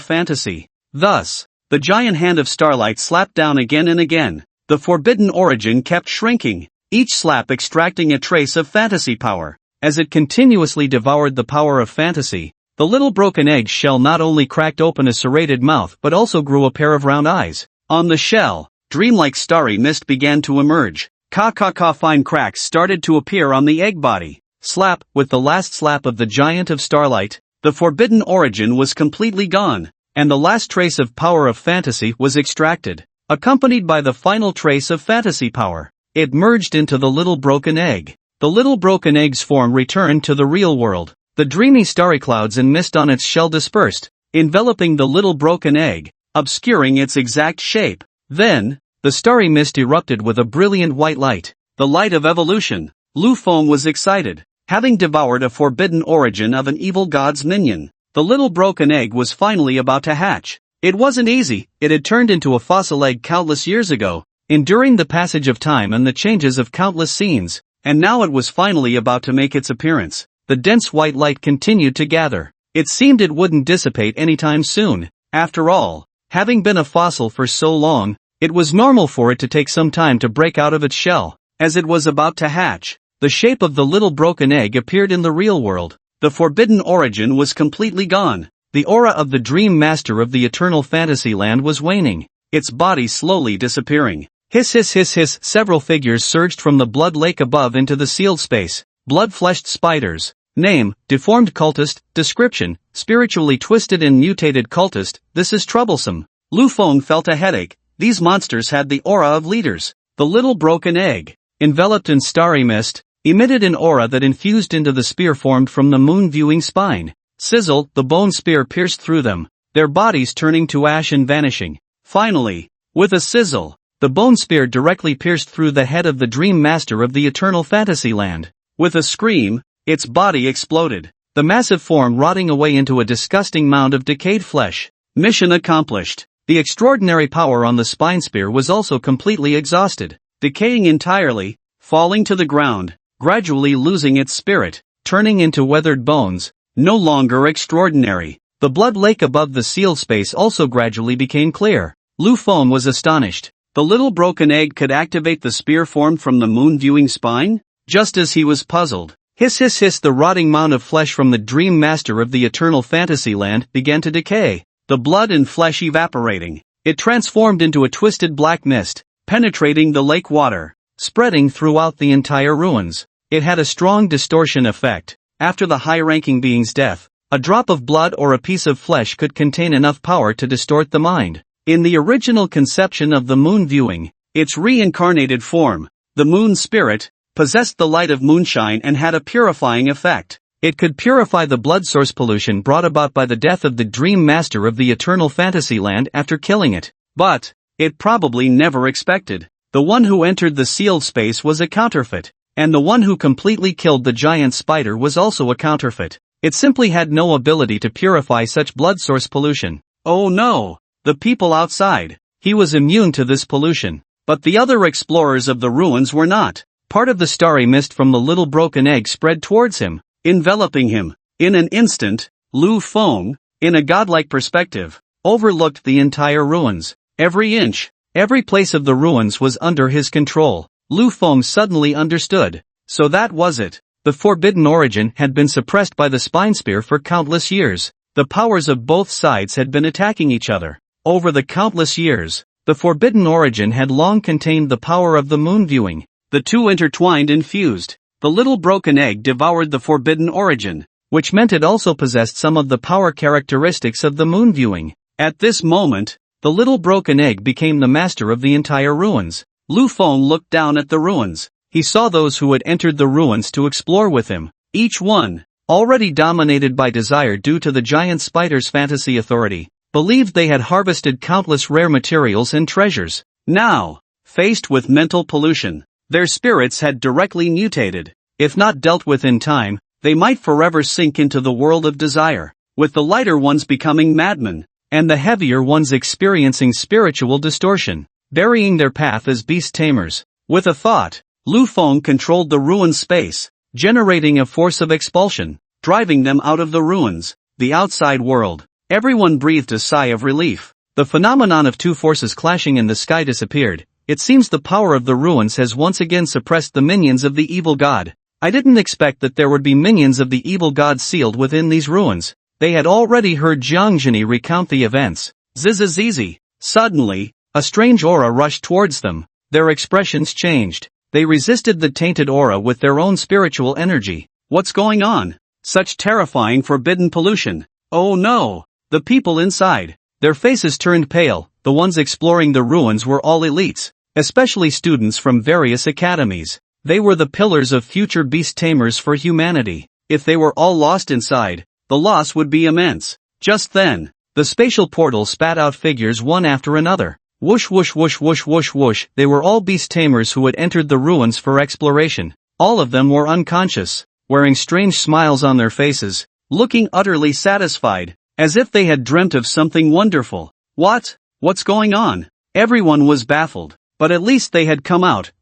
fantasy. Thus, the giant hand of starlight slapped down again and again. The forbidden origin kept shrinking, each slap extracting a trace of fantasy power. As it continuously devoured the power of fantasy, the little broken egg shell not only cracked open a serrated mouth but also grew a pair of round eyes. On the shell, dreamlike starry mist began to emerge. Fine cracks started to appear on the egg body. Slap, with the last slap of the giant of starlight, the forbidden origin was completely gone, and the last trace of power of fantasy was extracted, accompanied by the final trace of fantasy power. It merged into the little broken egg. The little broken egg's form returned to the real world. The dreamy starry clouds and mist on its shell dispersed, enveloping the little broken egg, obscuring its exact shape. Then, the starry mist erupted with a brilliant white light, the light of evolution. Lu Feng was excited. Having devoured a forbidden origin of an evil god's minion, the little broken egg was finally about to hatch. It wasn't easy. It had turned into a fossil egg countless years ago, enduring the passage of time and the changes of countless scenes, and now it was finally about to make its appearance. The dense white light continued to gather. It seemed it wouldn't dissipate anytime soon. After all, having been a fossil for so long, it was normal for it to take some time to break out of its shell. As it was about to hatch, the shape of the little broken egg appeared in the real world. The forbidden origin was completely gone. The aura of the dream master of the eternal fantasy land was waning, its body slowly disappearing. Hiss hiss hiss hiss, several figures surged from the blood lake above into the sealed space. Blood-fleshed spiders. Name, deformed cultist. Description, spiritually twisted and mutated cultist. This is troublesome. Lu Feng felt a headache. These monsters had the aura of leaders. The little broken egg, enveloped in starry mist, emitted an aura that infused into the spear formed from the moon-viewing spine. Sizzle, the bone spear pierced through them, their bodies turning to ash and vanishing. Finally, with a sizzle, the bone spear directly pierced through the head of the dream master of the eternal fantasy land. With a scream, its body exploded, the massive form rotting away into a disgusting mound of decayed flesh. Mission accomplished. The extraordinary power on the spine spear was also completely exhausted, decaying entirely, falling to the ground, gradually losing its spirit, turning into weathered bones, no longer extraordinary. The blood lake above the sealed space also gradually became clear. Lu Feng was astonished. The little broken egg could activate the spear formed from the moon-viewing spine? Just as he was puzzled, hiss hiss hiss, the rotting mound of flesh from the dream master of the eternal fantasy land began to decay, the blood and flesh evaporating. It transformed into a twisted black mist, penetrating the lake water, spreading throughout the entire ruins. It had a strong distortion effect. After the high-ranking being's death, a drop of blood or a piece of flesh could contain enough power to distort the mind. In the original conception of the moon viewing, its reincarnated form, the moon spirit, possessed the light of moonshine and had a purifying effect. It could purify the blood source pollution brought about by the death of the dream master of the eternal fantasy land after killing it. But, it probably never expected. The one who entered the sealed space was a counterfeit, and the one who completely killed the giant spider was also a counterfeit. It simply had no ability to purify such blood source pollution. Oh no! The people outside. He was immune to this pollution. But the other explorers of the ruins were not. Part of the starry mist from the little broken egg spread towards him, enveloping him. In an instant, Lu Feng, in a godlike perspective, overlooked the entire ruins. Every inch, every place of the ruins was under his control. Lu Feng suddenly understood. So that was it. The forbidden origin had been suppressed by the spine spear for countless years. The powers of both sides had been attacking each other. Over the countless years, the forbidden origin had long contained the power of the moon viewing. The two intertwined and fused. The little broken egg devoured the forbidden origin, which meant it also possessed some of the power characteristics of the moon viewing. At this moment, the little broken egg became the master of the entire ruins. Lu Feng looked down at the ruins. He saw those who had entered the ruins to explore with him, each one, already dominated by desire due to the giant spider's fantasy authority, believed they had harvested countless rare materials and treasures. Now, faced with mental pollution, their spirits had directly mutated. If not dealt with in time, they might forever sink into the world of desire, with the lighter ones becoming madmen, and the heavier ones experiencing spiritual distortion, burying their path as beast tamers. With a thought, Lu Feng controlled the ruin space, generating a force of expulsion, driving them out of the ruins, the outside world. Everyone breathed a sigh of relief. The phenomenon of two forces clashing in the sky disappeared. It seems the power of the ruins has once again suppressed the minions of the evil god. I didn't expect that there would be minions of the evil god sealed within these ruins. They had already heard Jiang Zhini recount the events. Zizizizi. Suddenly, a strange aura rushed towards them. Their expressions changed. They resisted the tainted aura with their own spiritual energy. What's going on? Such terrifying forbidden pollution. Oh no! The people inside. Their faces turned pale. The ones exploring the ruins were all elites, especially students from various academies. They were the pillars of future beast tamers for humanity. If they were all lost inside, the loss would be immense. Just then, the spatial portal spat out figures one after another. Whoosh whoosh whoosh whoosh whoosh whoosh. They were all beast tamers who had entered the ruins for exploration. All of them were unconscious, wearing strange smiles on their faces, looking utterly satisfied, as if they had dreamt of something wonderful. What's going on? Everyone was baffled, but at least they had come out.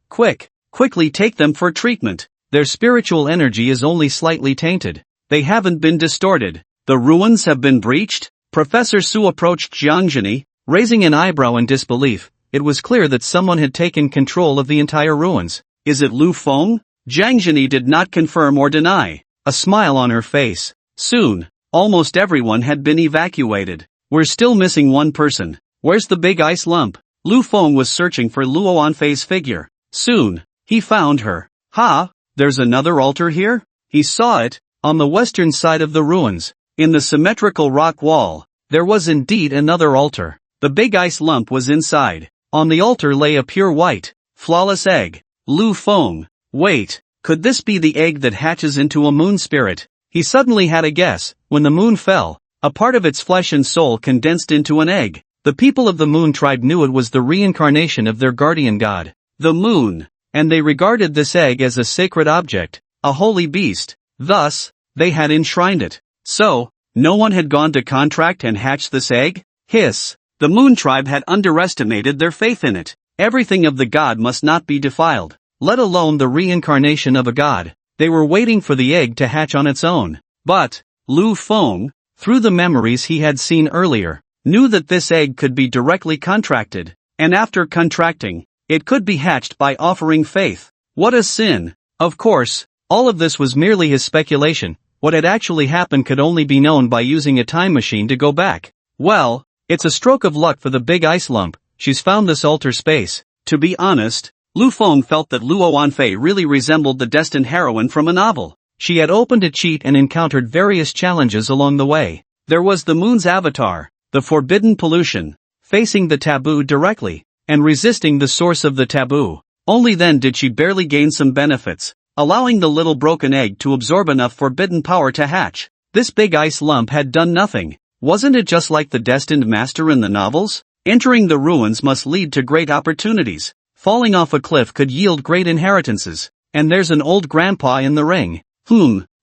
Quickly take them for treatment. Their spiritual energy is only slightly tainted. They haven't been distorted. The ruins have been breached? Professor Su approached Jiang Zhini, raising an eyebrow in disbelief. It was clear that someone had taken control of the entire ruins. Is it Lu Feng? Jiang Zhini did not confirm or deny, a smile on her face. Soon, almost everyone had been evacuated. We're still missing one person. Where's the big ice lump? Lu Feng was searching for Luo Anfei's figure. Soon, he found her. Ha! There's another altar here? He saw it, on the western side of the ruins. In the symmetrical rock wall, there was indeed another altar. The big ice lump was inside. On the altar lay a pure white, flawless egg. Lu Feng. Wait, could this be the egg that hatches into a moon spirit? He suddenly had a guess. When the moon fell, a part of its flesh and soul condensed into an egg. The people of the Moon tribe knew it was the reincarnation of their guardian god, the moon, and they regarded this egg as a sacred object, a holy beast. Thus, they had enshrined it. So, no one had gone to contract and hatch this egg? Hiss. The Moon tribe had underestimated their faith in it. Everything of the god must not be defiled, let alone the reincarnation of a god. They were waiting for the egg to hatch on its own. But, Lu Feng, through the memories he had seen earlier, knew that this egg could be directly contracted, and after contracting, it could be hatched by offering faith. What a sin! Of course, all of this was merely his speculation. What had actually happened could only be known by using a time machine to go back. Well, it's a stroke of luck for the big ice lump. She's found this altar space. To be honest, Lu Feng felt that Luo Anfei really resembled the destined heroine from a novel. She had opened a cheat and encountered various challenges along the way. There was the moon's avatar, the forbidden pollution, facing the taboo directly, and resisting the source of the taboo. Only then did she barely gain some benefits, allowing the little broken egg to absorb enough forbidden power to hatch. This big ice lump had done nothing. Wasn't it just like the destined master in the novels? Entering the ruins must lead to great opportunities. Falling off a cliff could yield great inheritances. And there's an old grandpa in the ring.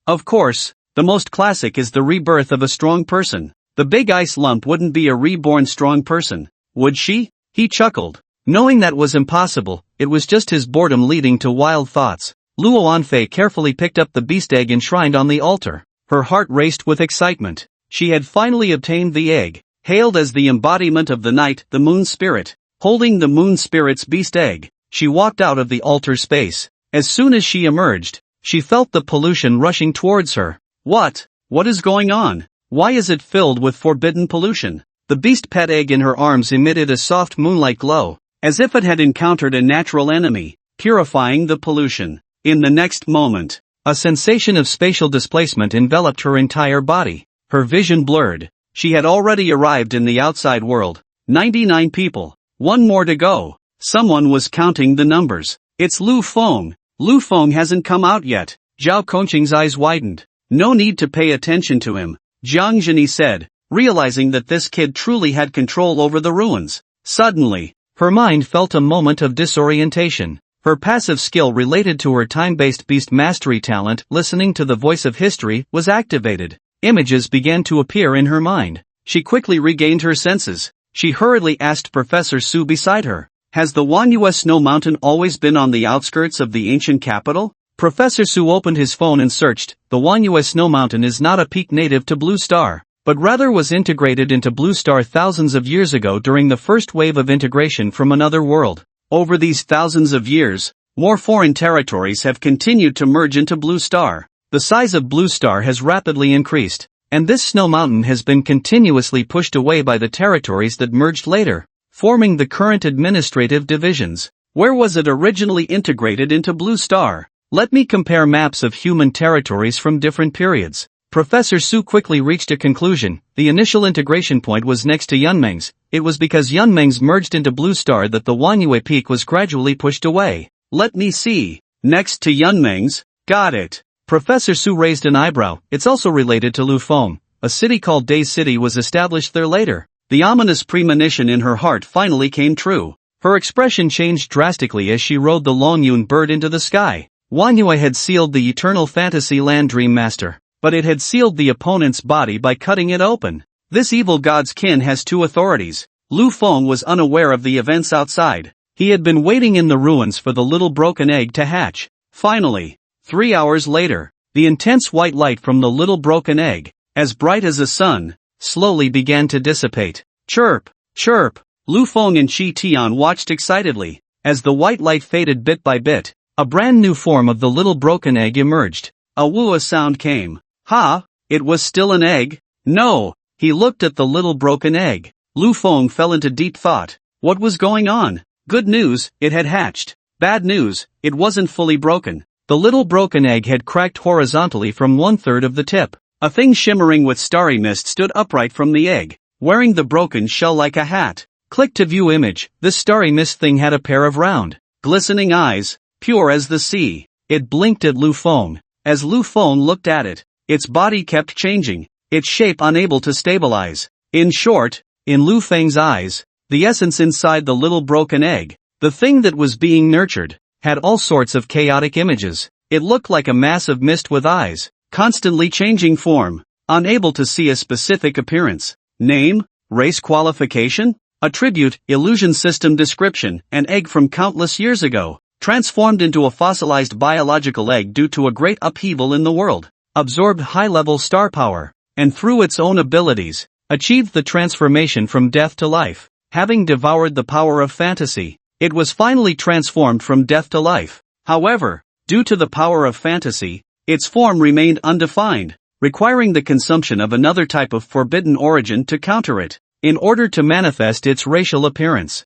Of course, the most classic is the rebirth of a strong person. The big ice lump wouldn't be a reborn strong person, would she? He chuckled. Knowing that was impossible, it was just his boredom leading to wild thoughts. Luo Anfei carefully picked up the beast egg enshrined on the altar. Her heart raced with excitement. She had finally obtained the egg, hailed as the embodiment of the night, the moon spirit. Holding the moon spirit's beast egg, she walked out of the altar space. As soon as she emerged, she felt the pollution rushing towards her. What is going on? Why is it filled with forbidden pollution? The beast pet egg in her arms emitted a soft moonlight glow, as if it had encountered a natural enemy, purifying the pollution. In the next moment, a sensation of spatial displacement enveloped her entire body. Her vision blurred. She had already arrived in the outside world. 99 people. One more to go. Someone was counting the numbers. It's Lu Feng. Lu Feng hasn't come out yet. Zhao Kongqing's eyes widened. No need to pay attention to him, Jiang Zhini said, realizing that this kid truly had control over the ruins. Suddenly, her mind felt a moment of disorientation. Her passive skill related to her time-based beast mastery talent, listening to the voice of history, was activated. Images began to appear in her mind. She quickly regained her senses. She hurriedly asked Professor Su beside her, "Has the Wanyue Snow Mountain always been on the outskirts of the ancient capital?" Professor Su opened his phone and searched. The Wanyue Snow Mountain is not a peak native to Blue Star, but rather was integrated into Blue Star thousands of years ago during the first wave of integration from another world. Over these thousands of years, more foreign territories have continued to merge into Blue Star. The size of Blue Star has rapidly increased, and this snow mountain has been continuously pushed away by the territories that merged later, forming the current administrative divisions. Where was it originally integrated into Blue Star? Let me compare maps of human territories from different periods. Professor Su quickly reached a conclusion. The initial integration point was next to Yunmeng's. It was because Yunmeng's merged into Blue Star that the Wanyue peak was gradually pushed away. Let me see. Next to Yunmeng's? Got it. Professor Su raised an eyebrow. It's also related to Lufeng. A city called Day City was established there later. The ominous premonition in her heart finally came true. Her expression changed drastically as she rode the Longyun bird into the sky. Wanyue had sealed the eternal fantasy land Dream Master, but it had sealed the opponent's body by cutting it open. This evil god's kin has two authorities. Lu Feng was unaware of the events outside. He had been waiting in the ruins for the little broken egg to hatch. Finally, 3 hours later, the intense white light from the little broken egg, as bright as a sun, slowly began to dissipate. Chirp, chirp. Lu Feng and Qi Tian watched excitedly. As the white light faded bit by bit, a brand new form of the little broken egg emerged. A woo sound came. Ha! It was still an egg? No! He looked at the little broken egg. Lu Feng fell into deep thought. What was going on? Good news, it had hatched. Bad news, it wasn't fully broken. The little broken egg had cracked horizontally from 1/3 of the tip. A thing shimmering with starry mist stood upright from the egg, wearing the broken shell like a hat. Click to view image. This starry mist thing had a pair of round, glistening eyes, pure as the sea. It blinked at Lu Feng. As Lu Feng looked at it, its body kept changing, its shape unable to stabilize. In short, in Lu Feng's eyes, the essence inside the little broken egg, the thing that was being nurtured, had all sorts of chaotic images. It looked like a mass of mist with eyes, constantly changing form, unable to see a specific appearance. Name, race qualification, attribute, illusion system description, an egg from countless years ago, transformed into a fossilized biological egg due to a great upheaval in the world, absorbed high-level star power, and through its own abilities, achieved the transformation from death to life. Having devoured the power of fantasy, it was finally transformed from death to life. However, due to the power of fantasy, its form remained undefined, requiring the consumption of another type of forbidden origin to counter it, in order to manifest its racial appearance.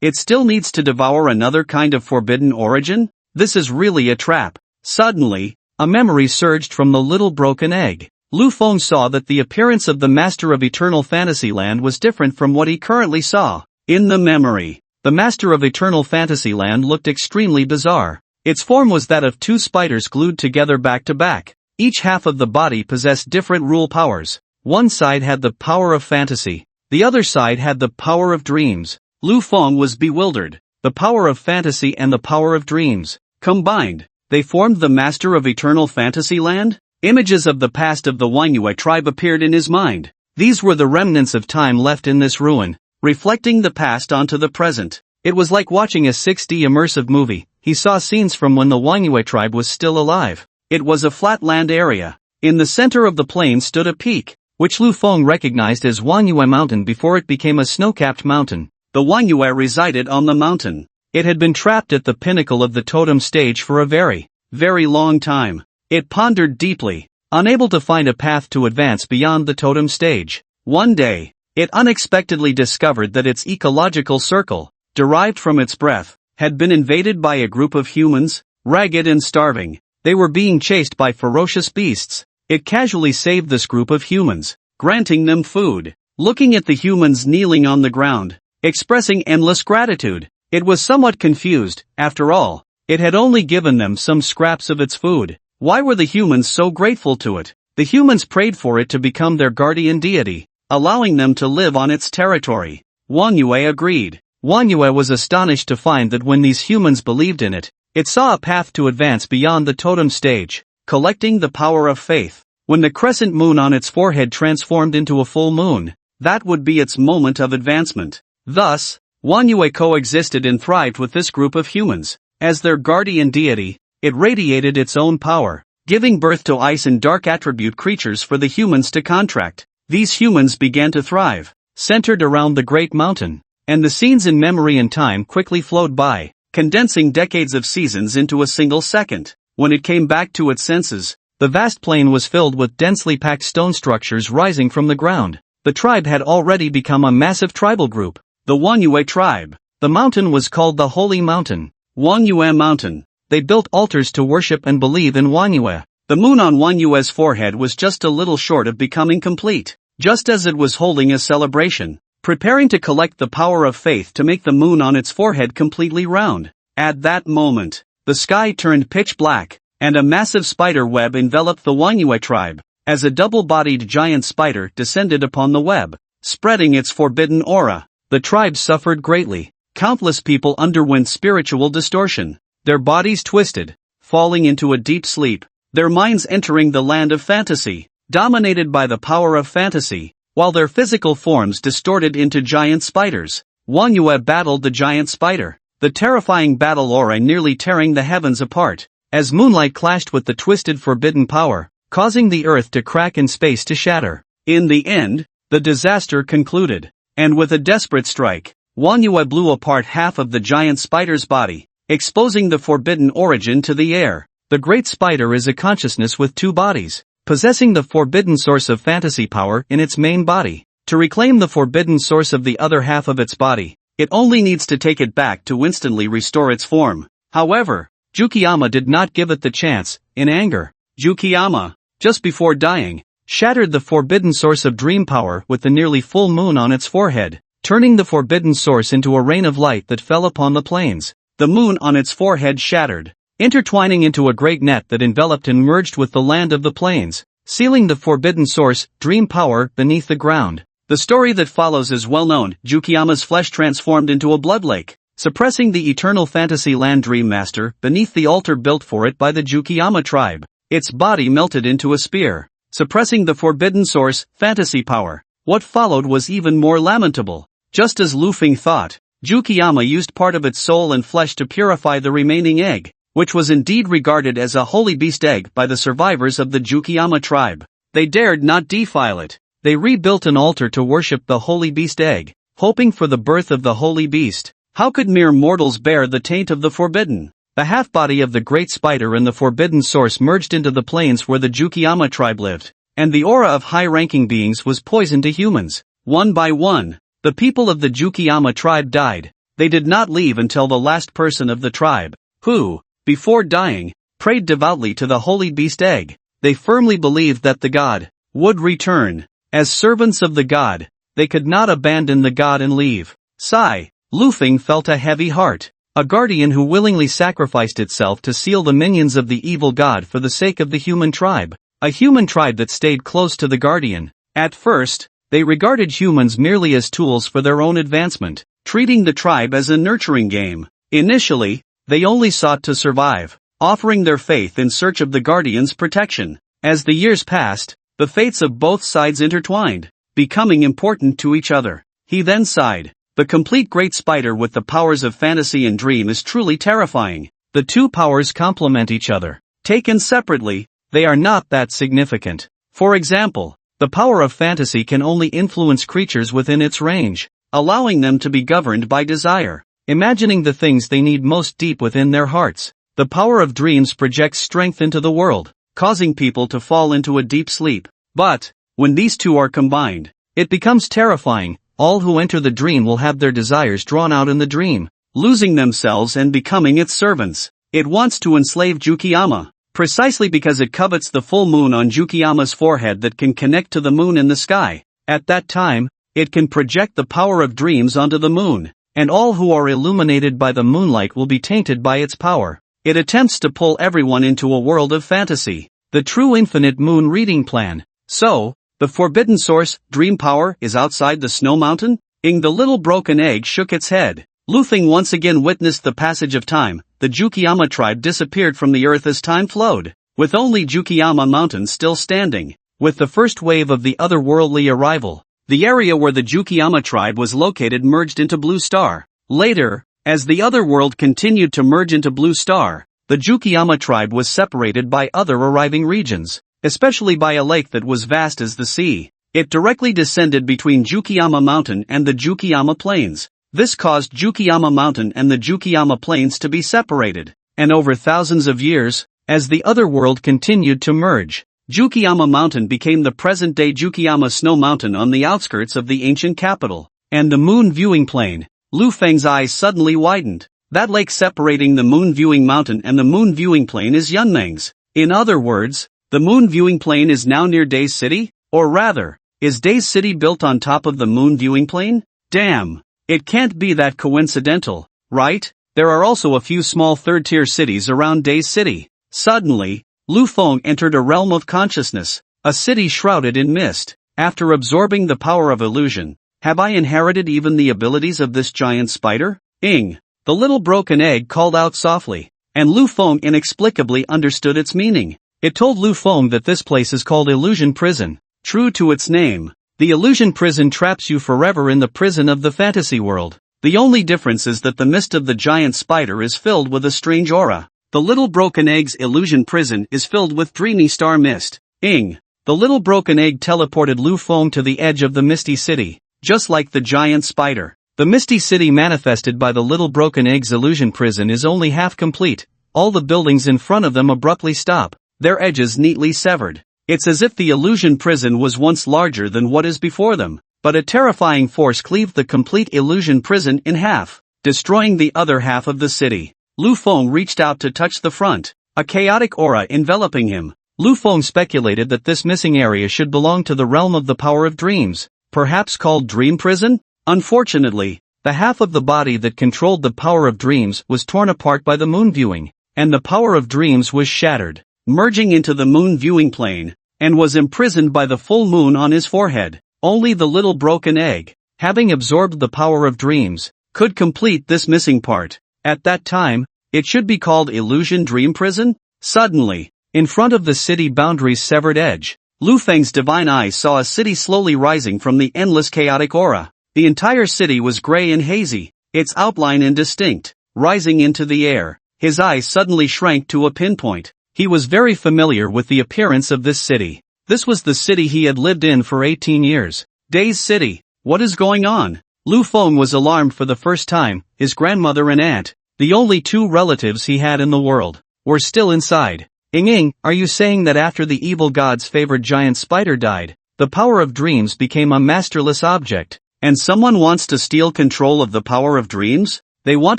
It still needs to devour another kind of forbidden origin? This is really a trap. Suddenly, a memory surged from the little broken egg. Lu Feng saw that the appearance of the Master of Eternal Fantasyland was different from what he currently saw. In the memory, the Master of Eternal Fantasyland looked extremely bizarre. Its form was that of two spiders glued together back to back. Each half of the body possessed different rule powers. One side had the power of fantasy. The other side had the power of dreams. Lu Feng was bewildered. The power of fantasy and the power of dreams, combined, they formed the Master of Eternal Fantasyland? Images of the past of the Wanyue tribe appeared in his mind. These were the remnants of time left in this ruin, reflecting the past onto the present. It was like watching a 6D immersive movie. He saw scenes from when the Wanyue tribe was still alive. It was a flat land area. In the center of the plain stood a peak, which Lu Feng recognized as Wanyue Mountain before it became a snow-capped mountain. The Wanyue resided on the mountain. It had been trapped at the pinnacle of the totem stage for a very, very long time. It pondered deeply, unable to find a path to advance beyond the totem stage. One day, it unexpectedly discovered that its ecological circle, derived from its breath, had been invaded by a group of humans, ragged and starving. They were being chased by ferocious beasts. It casually saved this group of humans, granting them food. Looking at the humans kneeling on the ground, expressing endless gratitude, it was somewhat confused. After all, it had only given them some scraps of its food. Why were the humans so grateful to it? The humans prayed for it to become their guardian deity, allowing them to live on its territory. Wanyue agreed. Wanyue was astonished to find that when these humans believed in it, it saw a path to advance beyond the totem stage, collecting the power of faith. When the crescent moon on its forehead transformed into a full moon, that would be its moment of advancement. Thus, Wanyue coexisted and thrived with this group of humans. As their guardian deity, it radiated its own power, giving birth to ice and dark attribute creatures for the humans to contract. These humans began to thrive, centered around the great mountain, and the scenes in memory and time quickly flowed by, condensing decades of seasons into a single second. When it came back to its senses, the vast plain was filled with densely packed stone structures rising from the ground. The tribe had already become a massive tribal group. The Wanyue tribe. The mountain was called the Holy Mountain, Wanyue Mountain. They built altars to worship and believe in Wanyue. The moon on Wanyue's forehead was just a little short of becoming complete, just as it was holding a celebration, preparing to collect the power of faith to make the moon on its forehead completely round. At that moment, the sky turned pitch black, and a massive spider web enveloped the Wanyue tribe, as a double-bodied giant spider descended upon the web, spreading its forbidden aura. The tribe suffered greatly. Countless people underwent spiritual distortion, their bodies twisted, falling into a deep sleep, their minds entering the land of fantasy, dominated by the power of fantasy, while their physical forms distorted into giant spiders. Wanyue battled the giant spider, the terrifying battle aura nearly tearing the heavens apart, as moonlight clashed with the twisted forbidden power, causing the earth to crack and space to shatter. In the end, the disaster concluded, and with a desperate strike, Wanyue blew apart half of the giant spider's body, exposing the forbidden origin to the air. The great spider is a consciousness with two bodies, possessing the forbidden source of fantasy power in its main body. To reclaim the forbidden source of the other half of its body, it only needs to take it back to instantly restore its form. However, Jukiyama did not give it the chance. In anger, Jukiyama, just before dying, shattered the forbidden source of dream power with the nearly full moon on its forehead, turning the forbidden source into a rain of light that fell upon the plains. The moon on its forehead shattered, intertwining into a great net that enveloped and merged with the land of the plains, sealing the forbidden source, dream power, beneath the ground. The story that follows is well known. Jukiyama's flesh transformed into a blood lake, suppressing the eternal fantasy land Dream Master beneath the altar built for it by the Jukiyama tribe. Its body melted into a spear, suppressing the forbidden source, fantasy power. What followed was even more lamentable. Just as Lufeng thought, Jukiyama used part of its soul and flesh to purify the remaining egg, which was indeed regarded as a holy beast egg by the survivors of the Jukiyama tribe. They dared not defile it. They rebuilt an altar to worship the holy beast egg, hoping for the birth of the holy beast. How could mere mortals bear the taint of the forbidden? The half-body of the great spider and the forbidden source merged into the plains where the Jukiyama tribe lived, and the aura of high-ranking beings was poison to humans. One by one, the people of the Jukiyama tribe died. They did not leave until the last person of the tribe, who, before dying, prayed devoutly to the holy beast egg. They firmly believed that the god would return. As servants of the god, they could not abandon the god and leave. Sigh. Lufeng felt a heavy heart. A guardian who willingly sacrificed itself to seal the minions of the evil god for the sake of the human tribe. A human tribe that stayed close to the guardian. At first, they regarded humans merely as tools for their own advancement, treating the tribe as a nurturing game. Initially, they only sought to survive, offering their faith in search of the guardian's protection. As the years passed, the fates of both sides intertwined, becoming important to each other. He then sighed. The complete great spider with the powers of fantasy and dream is truly terrifying. The two powers complement each other. Taken separately, they are not that significant. For example, the power of fantasy can only influence creatures within its range, allowing them to be governed by desire, imagining the things they need most deep within their hearts. The power of dreams projects strength into the world, causing people to fall into a deep sleep. But, when these two are combined, it becomes terrifying. All who enter the dream will have their desires drawn out in the dream, losing themselves and becoming its servants. It wants to enslave Jukiyama, precisely because it covets the full moon on Jukiyama's forehead that can connect to the moon in the sky. At that time, it can project the power of dreams onto the moon, and all who are illuminated by the moonlight will be tainted by its power. It attempts to pull everyone into a world of fantasy. The true infinite moon reading plan. So, the forbidden source, dream power, is outside the snow mountain? The little broken egg shook its head. Lufeng once again witnessed the passage of time. The Jukiyama tribe disappeared from the earth as time flowed, with only Jukiyama Mountain still standing. With the first wave of the otherworldly arrival, the area where the Jukiyama tribe was located merged into Blue Star. Later, as the otherworld continued to merge into Blue Star, the Jukiyama tribe was separated by other arriving regions, especially by a lake that was vast as the sea. It directly descended between Jukiyama Mountain and the Jukiyama Plains. This caused Jukiyama Mountain and the Jukiyama Plains to be separated, and over thousands of years, as the otherworld continued to merge, Jukiyama Mountain became the present-day Jukiyama Snow Mountain on the outskirts of the ancient capital, and the moon viewing plane, Lu Feng's eyes suddenly widened. That lake separating the Moon Viewing Mountain and the Moon Viewing Plain is Yunmeng's. In other words, the Moon Viewing Plain is now near Days City? Or rather, is Days City built on top of the Moon Viewing Plain? Damn. It can't be that coincidental, right? There are also a few small third-tier cities around Days City. Suddenly, Lu Feng entered a realm of consciousness, a city shrouded in mist. After absorbing the power of illusion, have I inherited even the abilities of this giant spider? Ing. The little broken egg called out softly, and Lu Feng inexplicably understood its meaning. It told Lu Feng that this place is called Illusion Prison. True to its name, the Illusion Prison traps you forever in the prison of the fantasy world. The only difference is that the mist of the giant spider is filled with a strange aura. The little broken egg's illusion prison is filled with dreamy star mist. Ing. The little broken egg teleported Lu Feng to the edge of the misty city, just like the giant spider. The misty city manifested by the little broken egg's illusion prison is only half complete. All the buildings in front of them abruptly stop, their edges neatly severed. It's as if the illusion prison was once larger than what is before them, but a terrifying force cleaved the complete illusion prison in half, destroying the other half of the city. Lu Feng reached out to touch the front, a chaotic aura enveloping him. Lu Feng speculated that this missing area should belong to the realm of the power of dreams, perhaps called Dream Prison? Unfortunately, the half of the body that controlled the power of dreams was torn apart by the moon viewing, and the power of dreams was shattered, merging into the moon viewing plane, and was imprisoned by the full moon on his forehead. Only the little broken egg, having absorbed the power of dreams, could complete this missing part. At that time, it should be called Illusion Dream Prison? Suddenly, in front of the city boundary's severed edge, Lu Feng's divine eyes saw a city slowly rising from the endless chaotic aura. The entire city was gray and hazy, its outline indistinct, rising into the air. His eyes suddenly shrank to a pinpoint. He was very familiar with the appearance of this city. This was the city he had lived in for 18 years. Days City. What is going on? Lu Feng was alarmed for the first time. His grandmother and aunt, the only two relatives he had in the world, were still inside. Ing, are you saying that after the evil god's favorite giant spider died, the power of dreams became a masterless object, and someone wants to steal control of the power of dreams? They want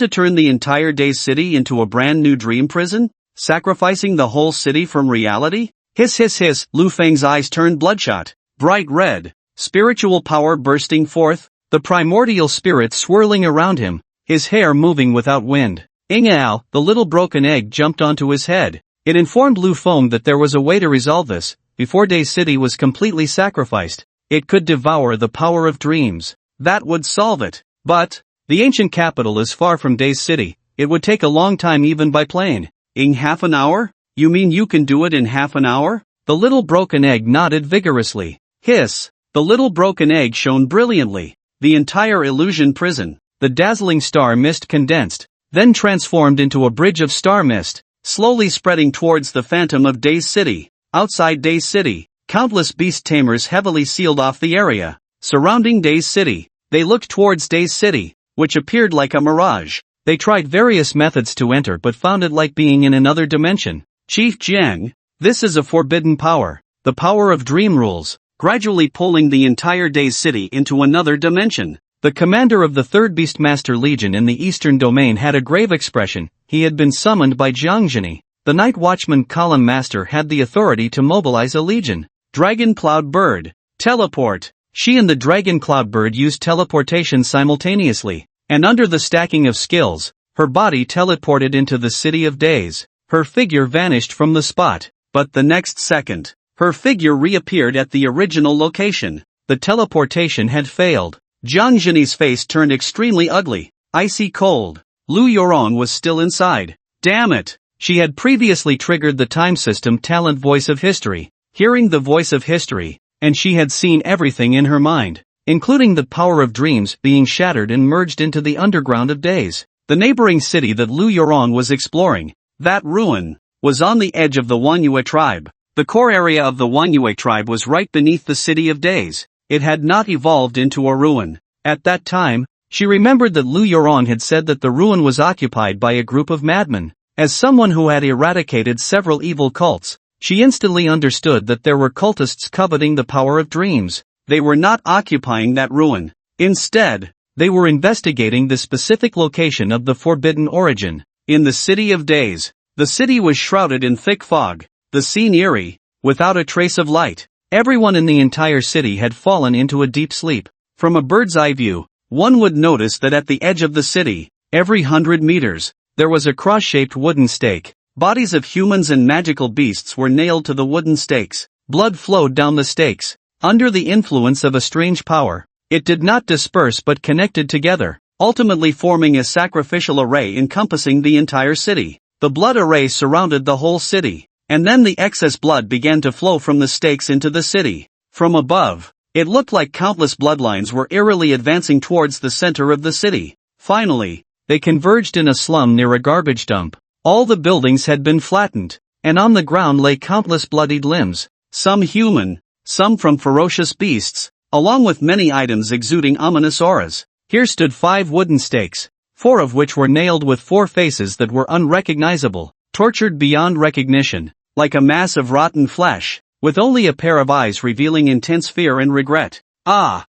to turn the entire Days City into a brand new dream prison? Sacrificing the whole city from reality? Hiss hiss hiss, Lu Feng's eyes turned bloodshot, bright red, spiritual power bursting forth, the primordial spirit swirling around him, his hair moving without wind. Ing-ow, the little broken egg jumped onto his head. It informed Lu Feng that there was a way to resolve this. Before Days City was completely sacrificed, it could devour the power of dreams. That would solve it. But, the ancient capital is far from Days City. It would take a long time even by plane. In half an hour? You mean you can do it in half an hour? The little broken egg nodded vigorously. Hiss. The little broken egg shone brilliantly. The entire illusion prison, the dazzling star mist condensed, then transformed into a bridge of star mist, slowly spreading towards the phantom of Days City. Outside Days City, countless beast tamers heavily sealed off the area surrounding Days City. They looked towards Days City, which appeared like a mirage. They tried various methods to enter but found it like being in another dimension. Chief Jiang, this is a forbidden power, the power of dream rules, gradually pulling the entire Days City into another dimension. The commander of the 3rd Beastmaster Legion in the Eastern Domain had a grave expression. He had been summoned by Jiangjini. The Night Watchman Column Master had the authority to mobilize a legion. Dragon Cloud Bird. Teleport. She and the Dragon Cloud Bird used teleportation simultaneously, and under the stacking of skills, her body teleported into the City of Days. Her figure vanished from the spot, but the next second, her figure reappeared at the original location. The teleportation had failed. Jiangjini's face turned extremely ugly, icy cold. Lu Yorong was still inside. Damn it! She had previously triggered the time system talent Voice of History, hearing the Voice of History, and she had seen everything in her mind, including the power of dreams being shattered and merged into the underground of days. The neighboring city that Lu Yorong was exploring, that ruin, was on the edge of the Wanyue tribe. The core area of the Wanyue tribe was right beneath the City of Days. It had not evolved into a ruin. At that time, she remembered that Lu Yorong had said that the ruin was occupied by a group of madmen. As someone who had eradicated several evil cults, she instantly understood that there were cultists coveting the power of dreams. They were not occupying that ruin. Instead, They were investigating the specific location of the forbidden origin. In the City of Days. The city was shrouded in thick fog, the scene eerie, without a trace of light. Everyone in the entire city had fallen into a deep sleep. From a bird's eye view, one would notice that at the edge of the city, every 100 meters, there was a cross-shaped wooden stake. Bodies of humans and magical beasts were nailed to the wooden stakes. Blood flowed down the stakes. Under the influence of a strange power, it did not disperse but connected together, ultimately forming a sacrificial array encompassing the entire city. The blood array surrounded the whole city, and then the excess blood began to flow from the stakes into the city. From above, it looked like countless bloodlines were eerily advancing towards the center of the city. Finally, they converged in a slum near a garbage dump. All the buildings had been flattened, and on the ground lay countless bloodied limbs, some human, some from ferocious beasts, along with many items exuding ominous auras. Here stood 5 wooden stakes, 4 of which were nailed with 4 faces that were unrecognizable, tortured beyond recognition, like a mass of rotten flesh, with only a pair of eyes revealing intense fear and regret. Let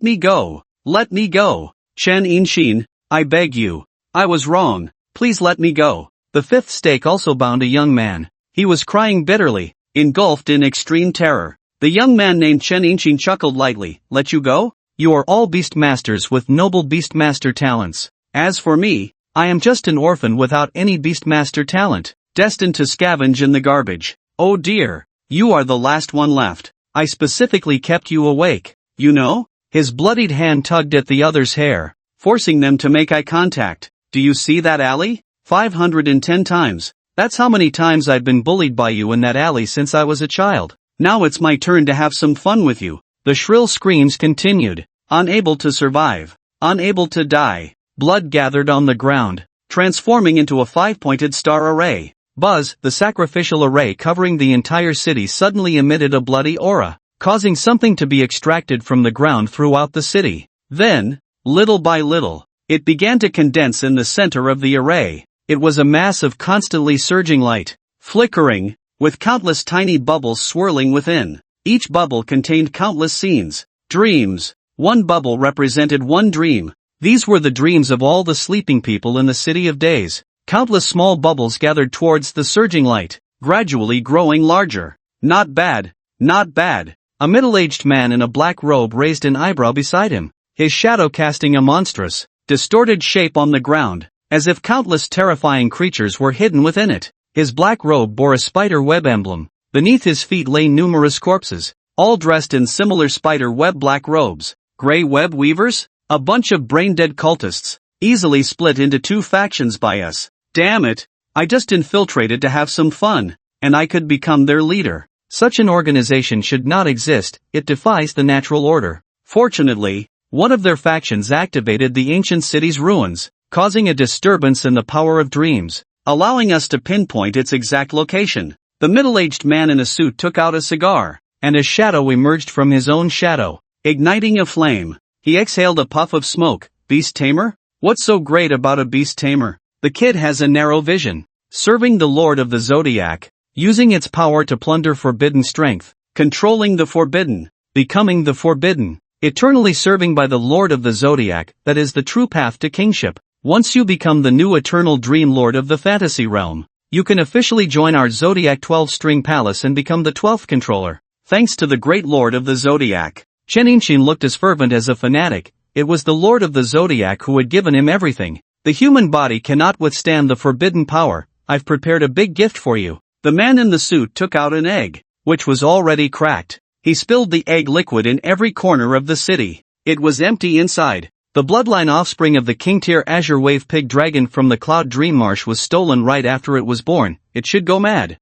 me go, let me go. Chen Yinshin, I beg you. I was wrong, please let me go. The 5th stake also bound a young man. He was crying bitterly, engulfed in extreme terror. The young man named Chen Yinshin chuckled lightly. Let you go? You are all beastmasters with noble beastmaster talents. As for me, I am just an orphan without any beastmaster talent, destined to scavenge in the garbage. Oh dear, you are the last one left. I specifically kept you awake, you know? His bloodied hand tugged at the other's hair, forcing them to make eye contact. Do you see that alley? 510 times. That's how many times I've been bullied by you in that alley since I was a child. Now it's my turn to have some fun with you. The shrill screams continued. Unable to survive. Unable to die. Blood gathered on the ground, transforming into a 5-pointed star array. Buzz, the sacrificial array covering the entire city suddenly emitted a bloody aura, causing something to be extracted from the ground throughout the city. Then, little by little, it began to condense in the center of the array. It was a mass of constantly surging light, flickering, with countless tiny bubbles swirling within. Each bubble contained countless scenes, dreams. One bubble represented one dream. These were the dreams of all the sleeping people in the City of Days. Countless small bubbles gathered towards the surging light, gradually growing larger. Not bad, not bad. A middle-aged man in a black robe raised an eyebrow beside him, his shadow casting a monstrous, distorted shape on the ground, as if countless terrifying creatures were hidden within it. His black robe bore a spider web emblem. Beneath his feet lay numerous corpses, all dressed in similar spider web black robes. Grey web weavers? A bunch of brain-dead cultists, easily split into 2 factions by us. Damn it, I just infiltrated to have some fun, and I could become their leader. Such an organization should not exist, it defies the natural order. Fortunately, one of their factions activated the ancient city's ruins, causing a disturbance in the power of dreams, allowing us to pinpoint its exact location. The middle-aged man in a suit took out a cigar, and a shadow emerged from his own shadow, igniting a flame. He exhaled a puff of smoke. Beast tamer? What's so great about a beast tamer? The kid has a narrow vision, serving the Lord of the Zodiac, using its power to plunder forbidden strength, controlling the forbidden, becoming the forbidden, eternally serving by the Lord of the Zodiac. That is the true path to kingship. Once you become the new eternal dream lord of the fantasy realm, you can officially join our Zodiac 12-string palace and become the 12th controller. Thanks to the great Lord of the Zodiac. Chen Yinshin looked as fervent as a fanatic. It was the Lord of the Zodiac who had given him everything. The human body cannot withstand the forbidden power. I've prepared a big gift for you. The man in the suit took out an egg, which was already cracked. He spilled the egg liquid in every corner of the city. It was empty inside. The bloodline offspring of the King-tier Azure Wave Pig Dragon from the Cloud Dream Marsh was stolen right after it was born. It should go mad.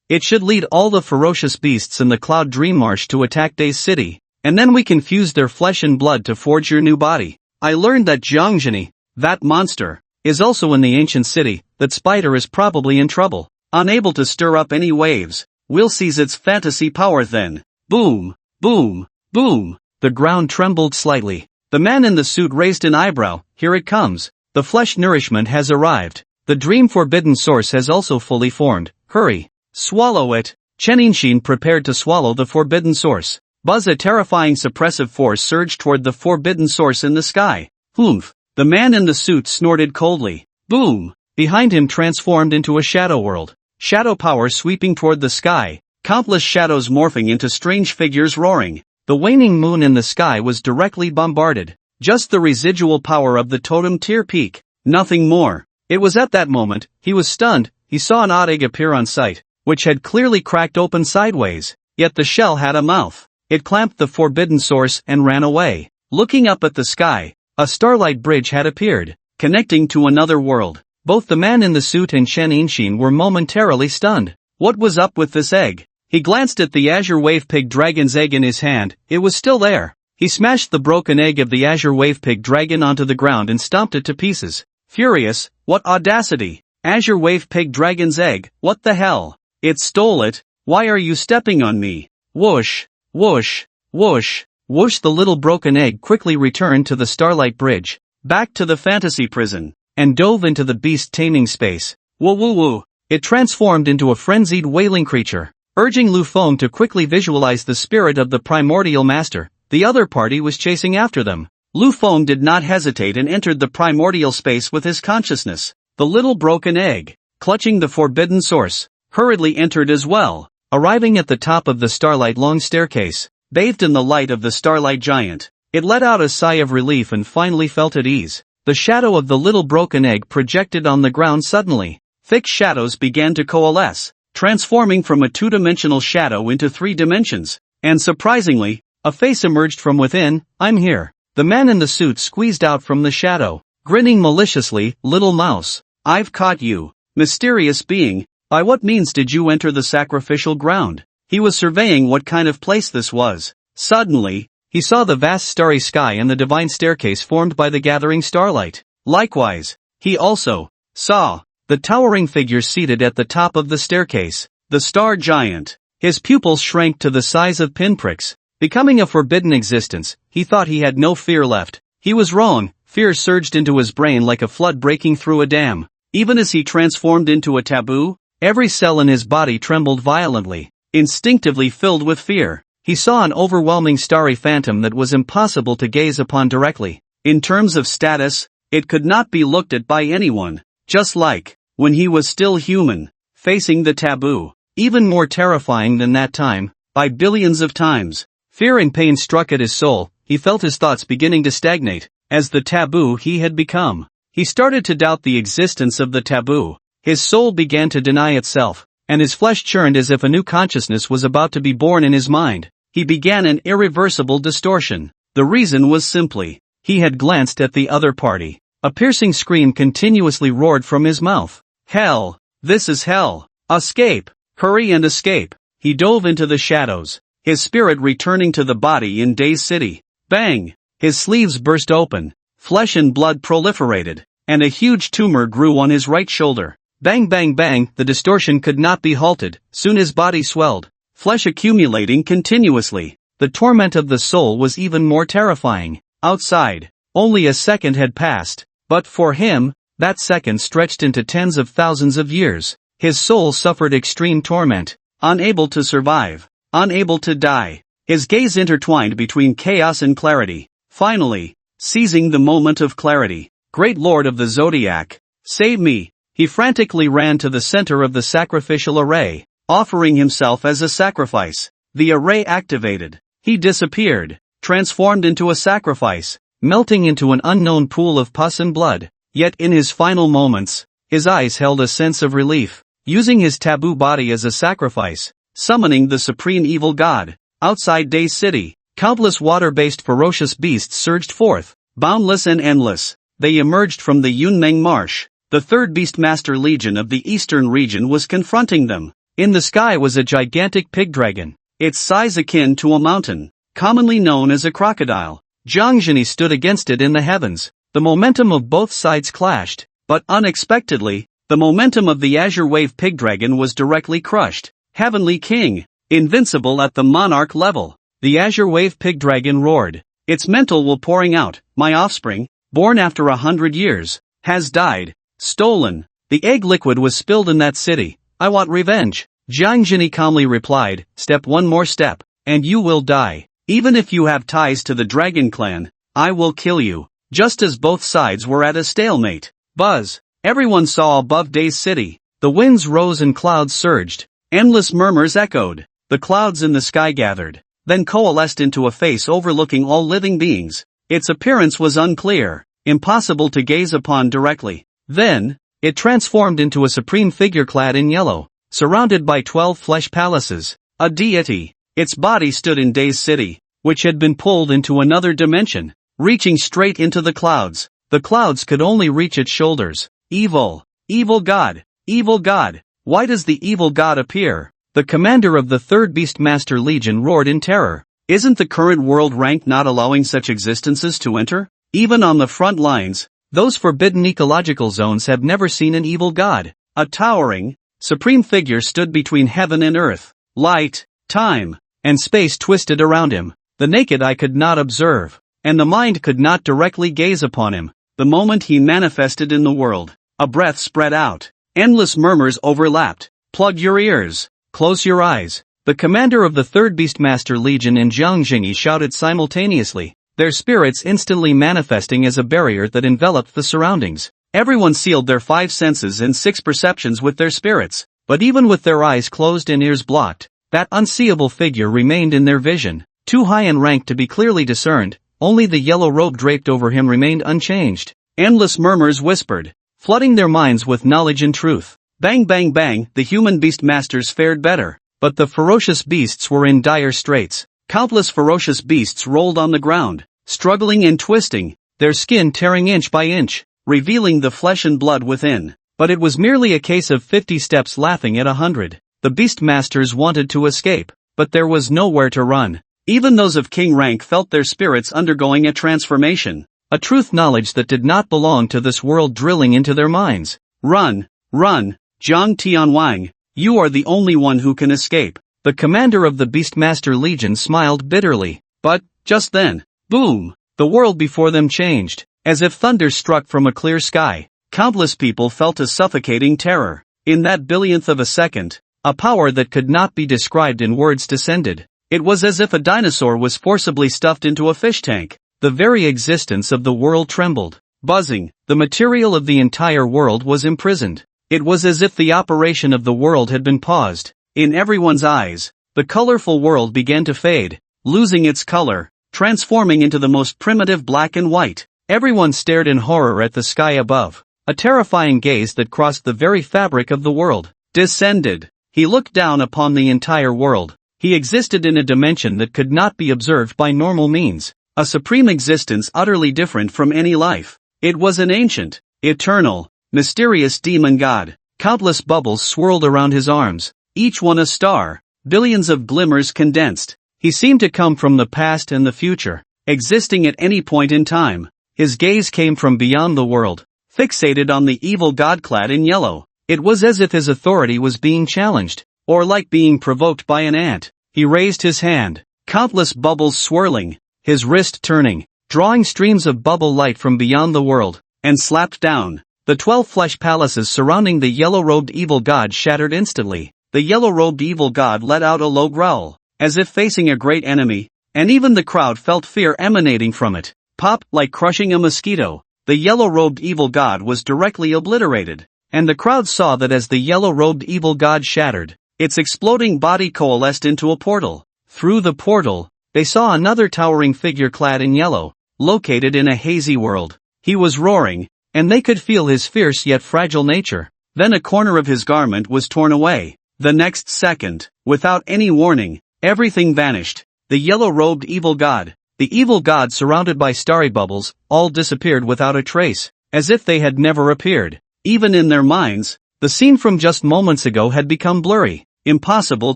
It should lead all the ferocious beasts in the Cloud Dream Marsh to attack Days City. And then we can fuse their flesh and blood to forge your new body. I learned that Jiangzhini, that monster, is also in the ancient city. That spider is probably in trouble. Unable to stir up any waves, we'll seize its fantasy power then. Boom, boom, boom. The ground trembled slightly. The man in the suit raised an eyebrow. Here it comes. The flesh nourishment has arrived. The dream forbidden source has also fully formed. Hurry. Swallow it. Chen Yinshin prepared to swallow the forbidden source. Buzz, a terrifying suppressive force surged toward the forbidden source in the sky. Oomph! The man in the suit snorted coldly. Boom! Behind him transformed into a shadow world. Shadow power sweeping toward the sky, countless shadows morphing into strange figures roaring. The waning moon in the sky was directly bombarded. Just the residual power of the totem tier peak. Nothing more. It was at that moment, he was stunned. He saw an odd egg appear on sight, which had clearly cracked open sideways, yet the shell had a mouth. It clamped the forbidden source and ran away. Looking up at the sky, a starlight bridge had appeared, connecting to another world. Both the man in the suit and Shen Inshin were momentarily stunned. What was up with this egg? He glanced at the Azure Wave Pig Dragon's egg in his hand. It was still there. He smashed the broken egg of the Azure Wave Pig Dragon onto the ground and stomped it to pieces. Furious, what audacity! Azure Wave Pig Dragon's egg, what the hell? It stole it. Why are you stepping on me? Whoosh, whoosh, whoosh, whoosh. The little broken egg quickly returned to the Starlight Bridge, back to the fantasy prison, and dove into the beast taming space. Woo woo woo. It transformed into a frenzied wailing creature, urging Lu Feng to quickly visualize the spirit of the primordial master. The other party was chasing after them. Lu Feng did not hesitate and entered the primordial space with his consciousness. The little broken egg, clutching the forbidden source, hurriedly entered as well, arriving at the top of the starlight long staircase. Bathed in the light of the starlight giant, it let out a sigh of relief and finally felt at ease. The shadow of the little broken egg projected on the ground suddenly. Thick shadows began to coalesce, transforming from a two-dimensional shadow into 3 dimensions. And surprisingly, a face emerged from within. I'm here. The man in the suit squeezed out from the shadow, grinning maliciously. Little mouse, I've caught you. Mysterious being, by what means did you enter the sacrificial ground? He was surveying what kind of place this was. Suddenly, he saw the vast starry sky and the divine staircase formed by the gathering starlight. Likewise, he also saw the towering figure seated at the top of the staircase, the star giant. His pupils shrank to the size of pinpricks. Becoming a forbidden existence, he thought he had no fear left. He was wrong. Fear surged into his brain like a flood breaking through a dam. Even as he transformed into a taboo, every cell in his body trembled violently. Instinctively filled with fear, he saw an overwhelming starry phantom that was impossible to gaze upon directly. In terms of status, it could not be looked at by anyone. Just like when he was still human, facing the taboo. Even more terrifying than that time, by billions of times. Fear and pain struck at his soul. He felt his thoughts beginning to stagnate. As the taboo he had become, he started to doubt the existence of the taboo. His soul began to deny itself, and his flesh churned as if a new consciousness was about to be born in his mind. He began an irreversible distortion. The reason was simply, he had glanced at the other party. A piercing scream continuously roared from his mouth. Hell! This is hell! Escape! Hurry and escape! He dove into the shadows, his spirit returning to the body in Daze City. Bang! His sleeves burst open, flesh and blood proliferated, and a huge tumor grew on his right shoulder. Bang bang bang, the distortion could not be halted. Soon his body swelled, flesh accumulating continuously. The torment of the soul was even more terrifying. Outside, only a second had passed, but for him, that second stretched into tens of thousands of years. His soul suffered extreme torment, unable to survive, unable to die. His gaze intertwined between chaos and clarity. Finally, seizing the moment of clarity, Great Lord of the Zodiac, save me! He frantically ran to the center of the sacrificial array, offering himself as a sacrifice. The array activated. He disappeared, transformed into a sacrifice, melting into an unknown pool of pus and blood. Yet in his final moments, his eyes held a sense of relief. Using his taboo body as a sacrifice, summoning the supreme evil god. Outside Daze City, countless water-based ferocious beasts surged forth, boundless and endless. They emerged from the Yunmeng Marsh. The third Beastmaster Legion of the eastern region was confronting them. In the sky was a gigantic pig dragon, its size akin to a mountain, commonly known as a crocodile. Jiang Zhini stood against it in the heavens. The momentum of both sides clashed, but unexpectedly, the momentum of the Azure Wave Pig Dragon was directly crushed. Heavenly King, invincible at the Monarch level. The Azure Wave Pig Dragon roared, its mental will pouring out. My offspring, born after 100 years, has died. Stolen. The egg liquid was spilled in that city. I want revenge. Jiang Zhini calmly replied, step one more step, and you will die. Even if you have ties to the Dragon Clan, I will kill you. Just as both sides were at a stalemate. Buzz. Everyone saw above Days City. The winds rose and clouds surged. Endless murmurs echoed. The clouds in the sky gathered, then coalesced into a face overlooking all living beings. Its appearance was unclear, impossible to gaze upon directly. Then, it transformed into a supreme figure clad in yellow, surrounded by 12 flesh palaces. A deity. Its body stood in Days City, which had been pulled into another dimension, reaching straight into the clouds. The clouds could only reach its shoulders. Evil. Evil God. Evil God. Why does the evil god appear? The commander of the 3rd Beastmaster Legion roared in terror. Isn't the current world rank not allowing such existences to enter? Even on the front lines, those forbidden ecological zones have never seen an evil god. A towering, supreme figure stood between heaven and earth. Light, time, and space twisted around him. The naked eye could not observe, and the mind could not directly gaze upon him. The moment he manifested in the world, a breath spread out. Endless murmurs overlapped. Plug your ears. Close your eyes. The commander of the 3rd Beastmaster Legion and Jiang Jingyi shouted simultaneously, their spirits instantly manifesting as a barrier that enveloped the surroundings. Everyone sealed their 5 senses and 6 perceptions with their spirits, but even with their eyes closed and ears blocked, that unseeable figure remained in their vision. Too high in rank to be clearly discerned, only the yellow robe draped over him remained unchanged. Endless murmurs whispered, flooding their minds with knowledge and truth. Bang bang bang, the human beastmasters fared better, but the ferocious beasts were in dire straits. Countless ferocious beasts rolled on the ground, struggling and twisting, their skin tearing inch by inch, revealing the flesh and blood within. But it was merely a case of 50 steps laughing at 100. The beastmasters wanted to escape, but there was nowhere to run. Even those of king rank felt their spirits undergoing a transformation, a truth knowledge that did not belong to this world drilling into their minds. Run, run. Zhang Tianwang, you are the only one who can escape. The commander of the Beastmaster Legion smiled bitterly. But, just then, boom! The world before them changed. As if thunder struck from a clear sky, countless people felt a suffocating terror. In that billionth of a second, a power that could not be described in words descended. It was as if a dinosaur was forcibly stuffed into a fish tank. The very existence of the world trembled. Buzzing, the material of the entire world was imprisoned. It was as if the operation of the world had been paused. In everyone's eyes, the colorful world began to fade, losing its color, transforming into the most primitive black and white. Everyone stared in horror at the sky above, a terrifying gaze that crossed the very fabric of the world. Descended. He looked down upon the entire world. He existed in a dimension that could not be observed by normal means, a supreme existence utterly different from any life. It was an ancient, eternal, mysterious demon god. Countless bubbles swirled around his arms, each one a star, billions of glimmers condensed. He seemed to come from the past and the future, existing at any point in time. His gaze came from beyond the world, fixated on the evil god clad in yellow. It was as if his authority was being challenged, or like being provoked by an ant. He raised his hand, countless bubbles swirling, his wrist turning, drawing streams of bubble light from beyond the world, and slapped down. The 12 flesh palaces surrounding the yellow-robed evil god shattered instantly. The yellow-robed evil god let out a low growl, as if facing a great enemy, and even the crowd felt fear emanating from it. Pop, like crushing a mosquito. The yellow-robed evil god was directly obliterated, and the crowd saw that as the yellow-robed evil god shattered, its exploding body coalesced into a portal. Through the portal, they saw another towering figure clad in yellow, located in a hazy world. He was roaring, and they could feel his fierce yet fragile nature. Then a corner of his garment was torn away. The next second, without any warning, everything vanished. The yellow-robed evil god, the evil god surrounded by starry bubbles, all disappeared without a trace, as if they had never appeared. Even in their minds, the scene from just moments ago had become blurry, impossible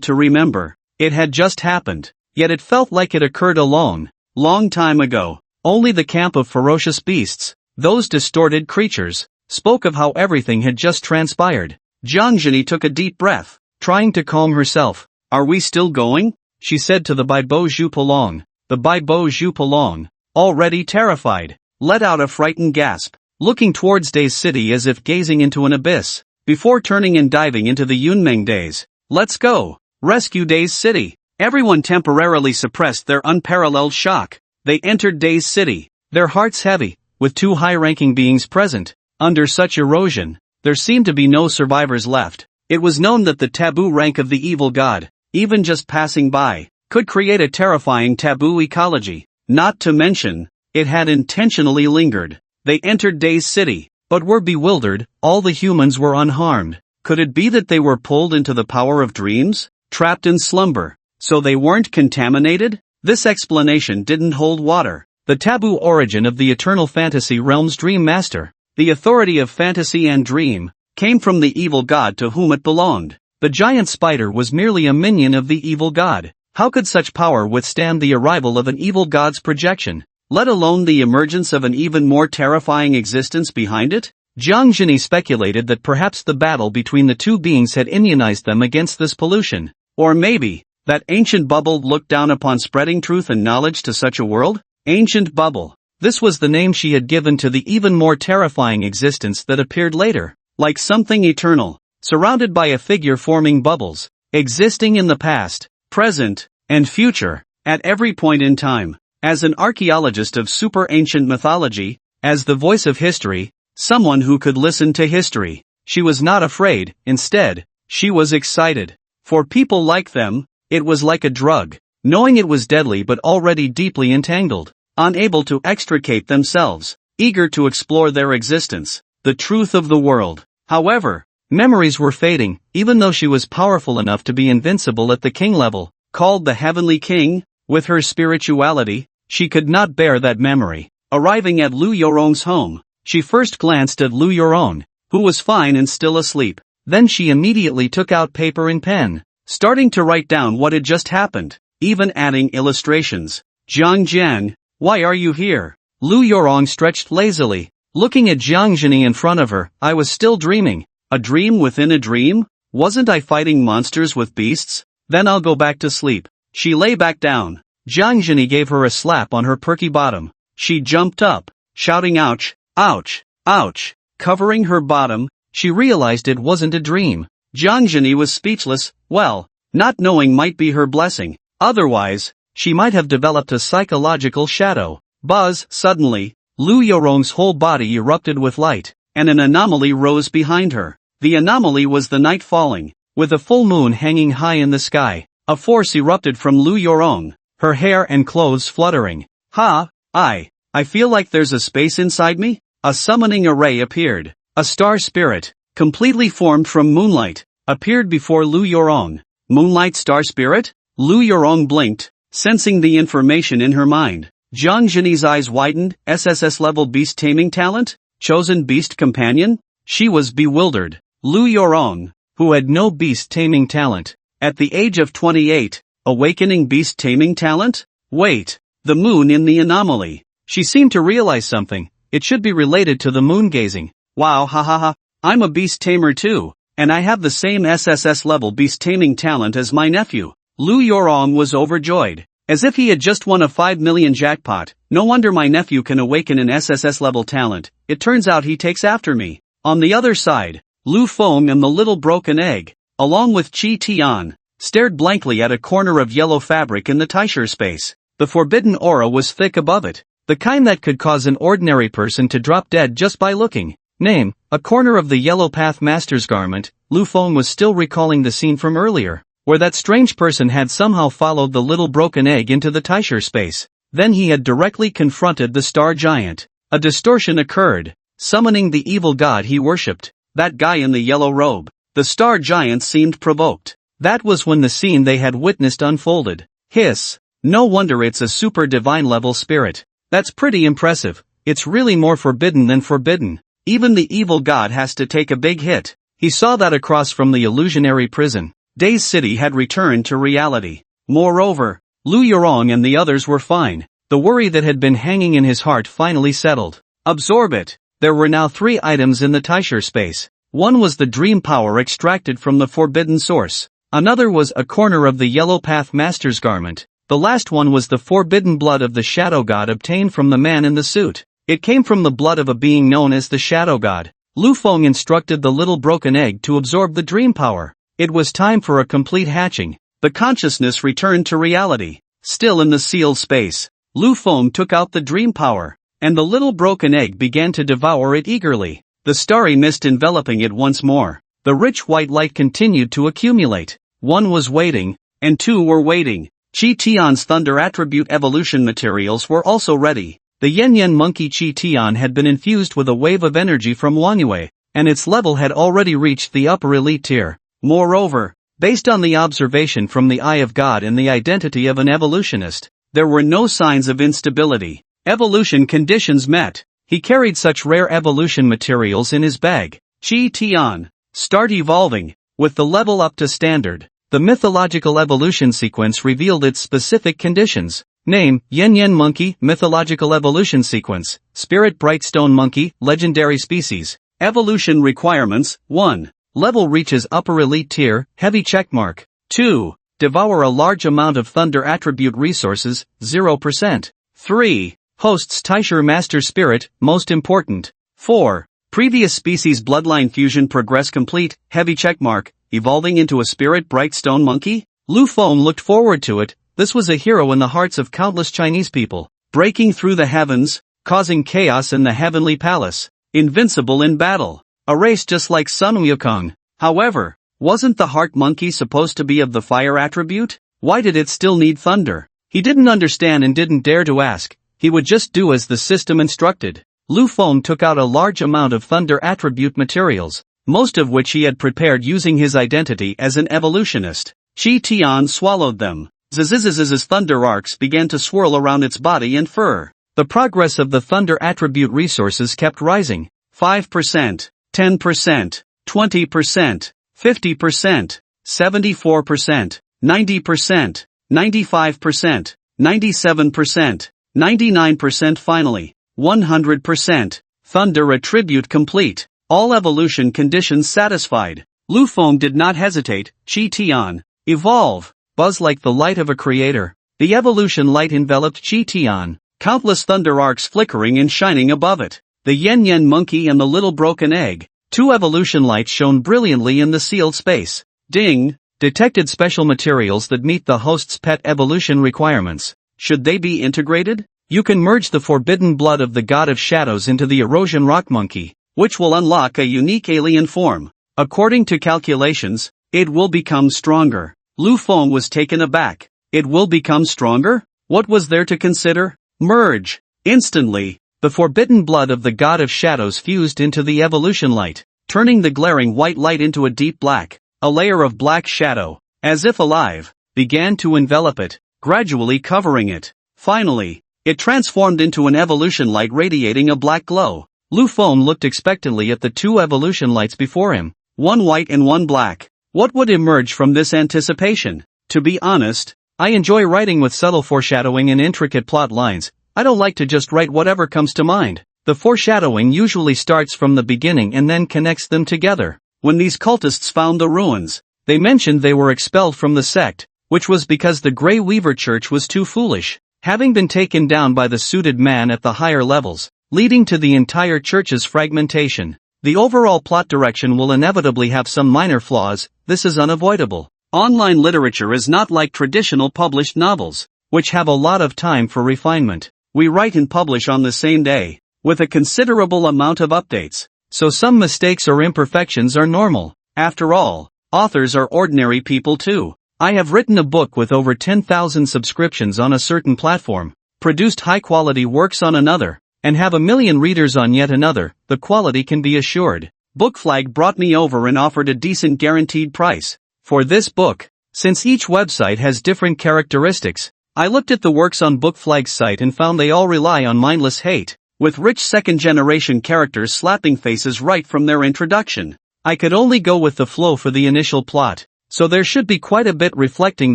to remember. It had just happened, yet it felt like it occurred a long time ago. Only the camp of ferocious beasts, those distorted creatures, spoke of how everything had just transpired. Jiang Jingyi took a deep breath, trying to calm herself. Are we still going? She said to the Baibo Zhu Pelong. The Baibo Zhu Pelong, already terrified, let out a frightened gasp, looking towards Days City as if gazing into an abyss, before turning and diving into the Yunmeng Days. Let's go! Rescue Days City! Everyone temporarily suppressed their unparalleled shock. They entered Days City, their hearts heavy, with two high-ranking beings present. Under such erosion, there seemed to be no survivors left. It was known that the taboo rank of the evil god, even just passing by, could create a terrifying taboo ecology. Not to mention, it had intentionally lingered. They entered Days City, but were bewildered. All the humans were unharmed. Could it be that they were pulled into the power of dreams, trapped in slumber, so they weren't contaminated? This explanation didn't hold water. The taboo origin of the eternal fantasy realm's dream master, the authority of fantasy and dream, came from the evil god to whom it belonged. The giant spider was merely a minion of the evil god. How could such power withstand the arrival of an evil god's projection, let alone the emergence of an even more terrifying existence behind it? Jiang Zhini speculated that perhaps the battle between the two beings had immunized them against this pollution. Or maybe, that ancient bubble looked down upon spreading truth and knowledge to such a world? Ancient bubble. This was the name she had given to the even more terrifying existence that appeared later. Like something eternal, surrounded by a figure forming bubbles, existing in the past, present, and future, at every point in time. As an archaeologist of super ancient mythology, as the voice of history, someone who could listen to history, she was not afraid. Instead, she was excited. For people like them, it was like a drug, knowing it was deadly but already deeply entangled, unable to extricate themselves, eager to explore their existence, the truth of the world. However, memories were fading. Even though she was powerful enough to be invincible at the king level, called the Heavenly King, with her spirituality, she could not bear that memory. Arriving at Lu Yorong's home, she first glanced at Lu Yorong, who was fine and still asleep. Then she immediately took out paper and pen, starting to write down what had just happened, even adding illustrations. Jiang Jian, why are you here? Lu Yorong stretched lazily, looking at Jiang Zhini in front of her. I was still dreaming. A dream within a dream? Wasn't I fighting monsters with beasts? Then I'll go back to sleep. She lay back down. Jiang Zhini gave her a slap on her perky bottom. She jumped up, shouting ouch, ouch, ouch. Covering her bottom, she realized it wasn't a dream. Jiang Zhini was speechless. Well, not knowing might be her blessing. Otherwise, she might have developed a psychological shadow. Buzz, suddenly, Lu Yorong's whole body erupted with light, and an anomaly rose behind her. The anomaly was the night falling, with a full moon hanging high in the sky. A force erupted from Lu Yorong, her hair and clothes fluttering. I feel like there's a space inside me. A summoning array appeared. A star spirit, completely formed from moonlight, appeared before Lu Yorong. Moonlight star spirit? Lu Yorong blinked, sensing the information in her mind. Jiang Zhini's eyes widened. Ssslevel beast taming talent? Chosen beast companion? She was bewildered. Lu Yorong, who had no beast taming talent, at the age of 28, awakening beast taming talent? Wait, the moon in the anomaly. She seemed to realize something. It should be related to the moon gazing. Wow, hahaha, I'm a beast tamer too, and I have the same Ssslevel beast taming talent as my nephew. Lu Yorong was overjoyed, as if he had just won a 5 million jackpot. No wonder my nephew can awaken an Ssslevel talent. It turns out he takes after me. On the other side, Lu Feng and the little broken egg, along with Qi Tian, stared blankly at a corner of yellow fabric in the Taisher space. The forbidden aura was thick above it, the kind that could cause an ordinary person to drop dead just by looking. Name, a corner of the Yellow Path Master's garment. Lu Feng was still recalling the scene from earlier, where that strange person had somehow followed the little broken egg into the Taisher space. Then he had directly confronted the star giant. A distortion occurred, summoning the evil god he worshipped, that guy in the yellow robe. The star giant seemed provoked. That was when the scene they had witnessed unfolded. Hiss. No wonder it's a super divine level spirit. That's pretty impressive. It's really more forbidden than forbidden. Even the evil god has to take a big hit. He saw that across from the illusionary prison. Days City had returned to reality. Moreover, Lu Yorong and the others were fine. The worry that had been hanging in his heart finally settled. Absorb it. There were now 3 items in the Taisher space. One was the dream power extracted from the forbidden source. Another was a corner of the Yellow Path Master's garment. The last one was the forbidden blood of the Shadow God obtained from the man in the suit. It came from the blood of a being known as the Shadow God. Lu Feng instructed the little broken egg to absorb the dream power. It was time for a complete hatching. the consciousness returned to reality. Still in the sealed space, Lu Feng took out the dream power, and the little broken egg began to devour it eagerly, the starry mist enveloping it once more. The rich white light continued to accumulate. 1 was waiting, and 2 were waiting. Chi Tian's thunder attribute evolution materials were also ready. The Yen monkey Chi Tian had been infused with a wave of energy from Wanyue, and its level had already reached the upper elite tier. Moreover, based on the observation from the Eye of God and the identity of an evolutionist, there were no signs of instability. Evolution conditions met. He carried such rare evolution materials in his bag. Chi Tian, start evolving. With the level up to standard, the mythological evolution sequence revealed its specific conditions. Name, Yen monkey, mythological evolution sequence, spirit brightstone monkey, legendary species. Evolution requirements, 1. Level reaches upper elite tier, heavy checkmark. 2. Devour a large amount of thunder attribute resources, 0%. 3. Hosts Taisher master spirit, most important. 4. Previous species bloodline fusion progress complete, heavy checkmark, evolving into a spirit brightstone monkey? Lu Feng looked forward to it. This was a hero in the hearts of countless Chinese people, breaking through the heavens, causing chaos in the heavenly palace, invincible in battle, a race just like Sun Wukong. However, wasn't the heart monkey supposed to be of the fire attribute? Why did it still need thunder? He didn't understand and didn't dare to ask. He would just do as the system instructed. Lu Feng took out a large amount of thunder attribute materials, most of which he had prepared using his identity as an evolutionist. Chi Tian swallowed them. Zzzzzz's thunder arcs began to swirl around its body and fur. The progress of the thunder attribute resources kept rising. 5%, 10%, 20%, 50%, 74%, 90%, 95%, 97%, 99% finally, 100%. Thunder attribute complete. All evolution conditions satisfied. Lu Feng did not hesitate. Chi Tian, evolve. Buzz like the light of a creator. The evolution light enveloped Chi Tian, countless thunder arcs flickering and shining above it. The Yen monkey and the little broken egg. 2 evolution lights shone brilliantly in the sealed space. Ding! Detected special materials that meet the host's pet evolution requirements. Should they be integrated? You can merge the forbidden blood of the god of shadows into the erosion rock monkey, which will unlock a unique alien form. According to calculations, it will become stronger. Lu Feng was taken aback. It will become stronger? What was there to consider? Merge. Instantly, the forbidden blood of the god of shadows fused into the evolution light, turning the glaring white light into a deep black. A layer of black shadow, as if alive, began to envelop it, gradually covering it. Finally, it transformed into an evolution light radiating a black glow. Lu Feng looked expectantly at the 2 evolution lights before him, 1 white and 1 black. What would emerge from this anticipation? To be honest, I enjoy writing with subtle foreshadowing and intricate plot lines. I don't like to just write whatever comes to mind. The foreshadowing usually starts from the beginning and then connects them together. When these cultists found the ruins, they mentioned they were expelled from the sect, which was because the Grey Weaver Church was too foolish, having been taken down by the suited man at the higher levels, leading to the entire church's fragmentation. The overall plot direction will inevitably have some minor flaws. This is unavoidable. Online literature is not like traditional published novels, which have a lot of time for refinement. We write and publish on the same day, with a considerable amount of updates, so some mistakes or imperfections are normal. After all, authors are ordinary people too. I have written a book with over 10,000 subscriptions on a certain platform, produced high-quality works on another, and have a million readers on yet another. The quality can be assured. Bookflag brought me over and offered a decent guaranteed price for this book. Since each website has different characteristics, I looked at the works on Bookflag's site and found they all rely on mindless hate, with rich second-generation characters slapping faces right from their introduction. I could only go with the flow for the initial plot, so there should be quite a bit reflecting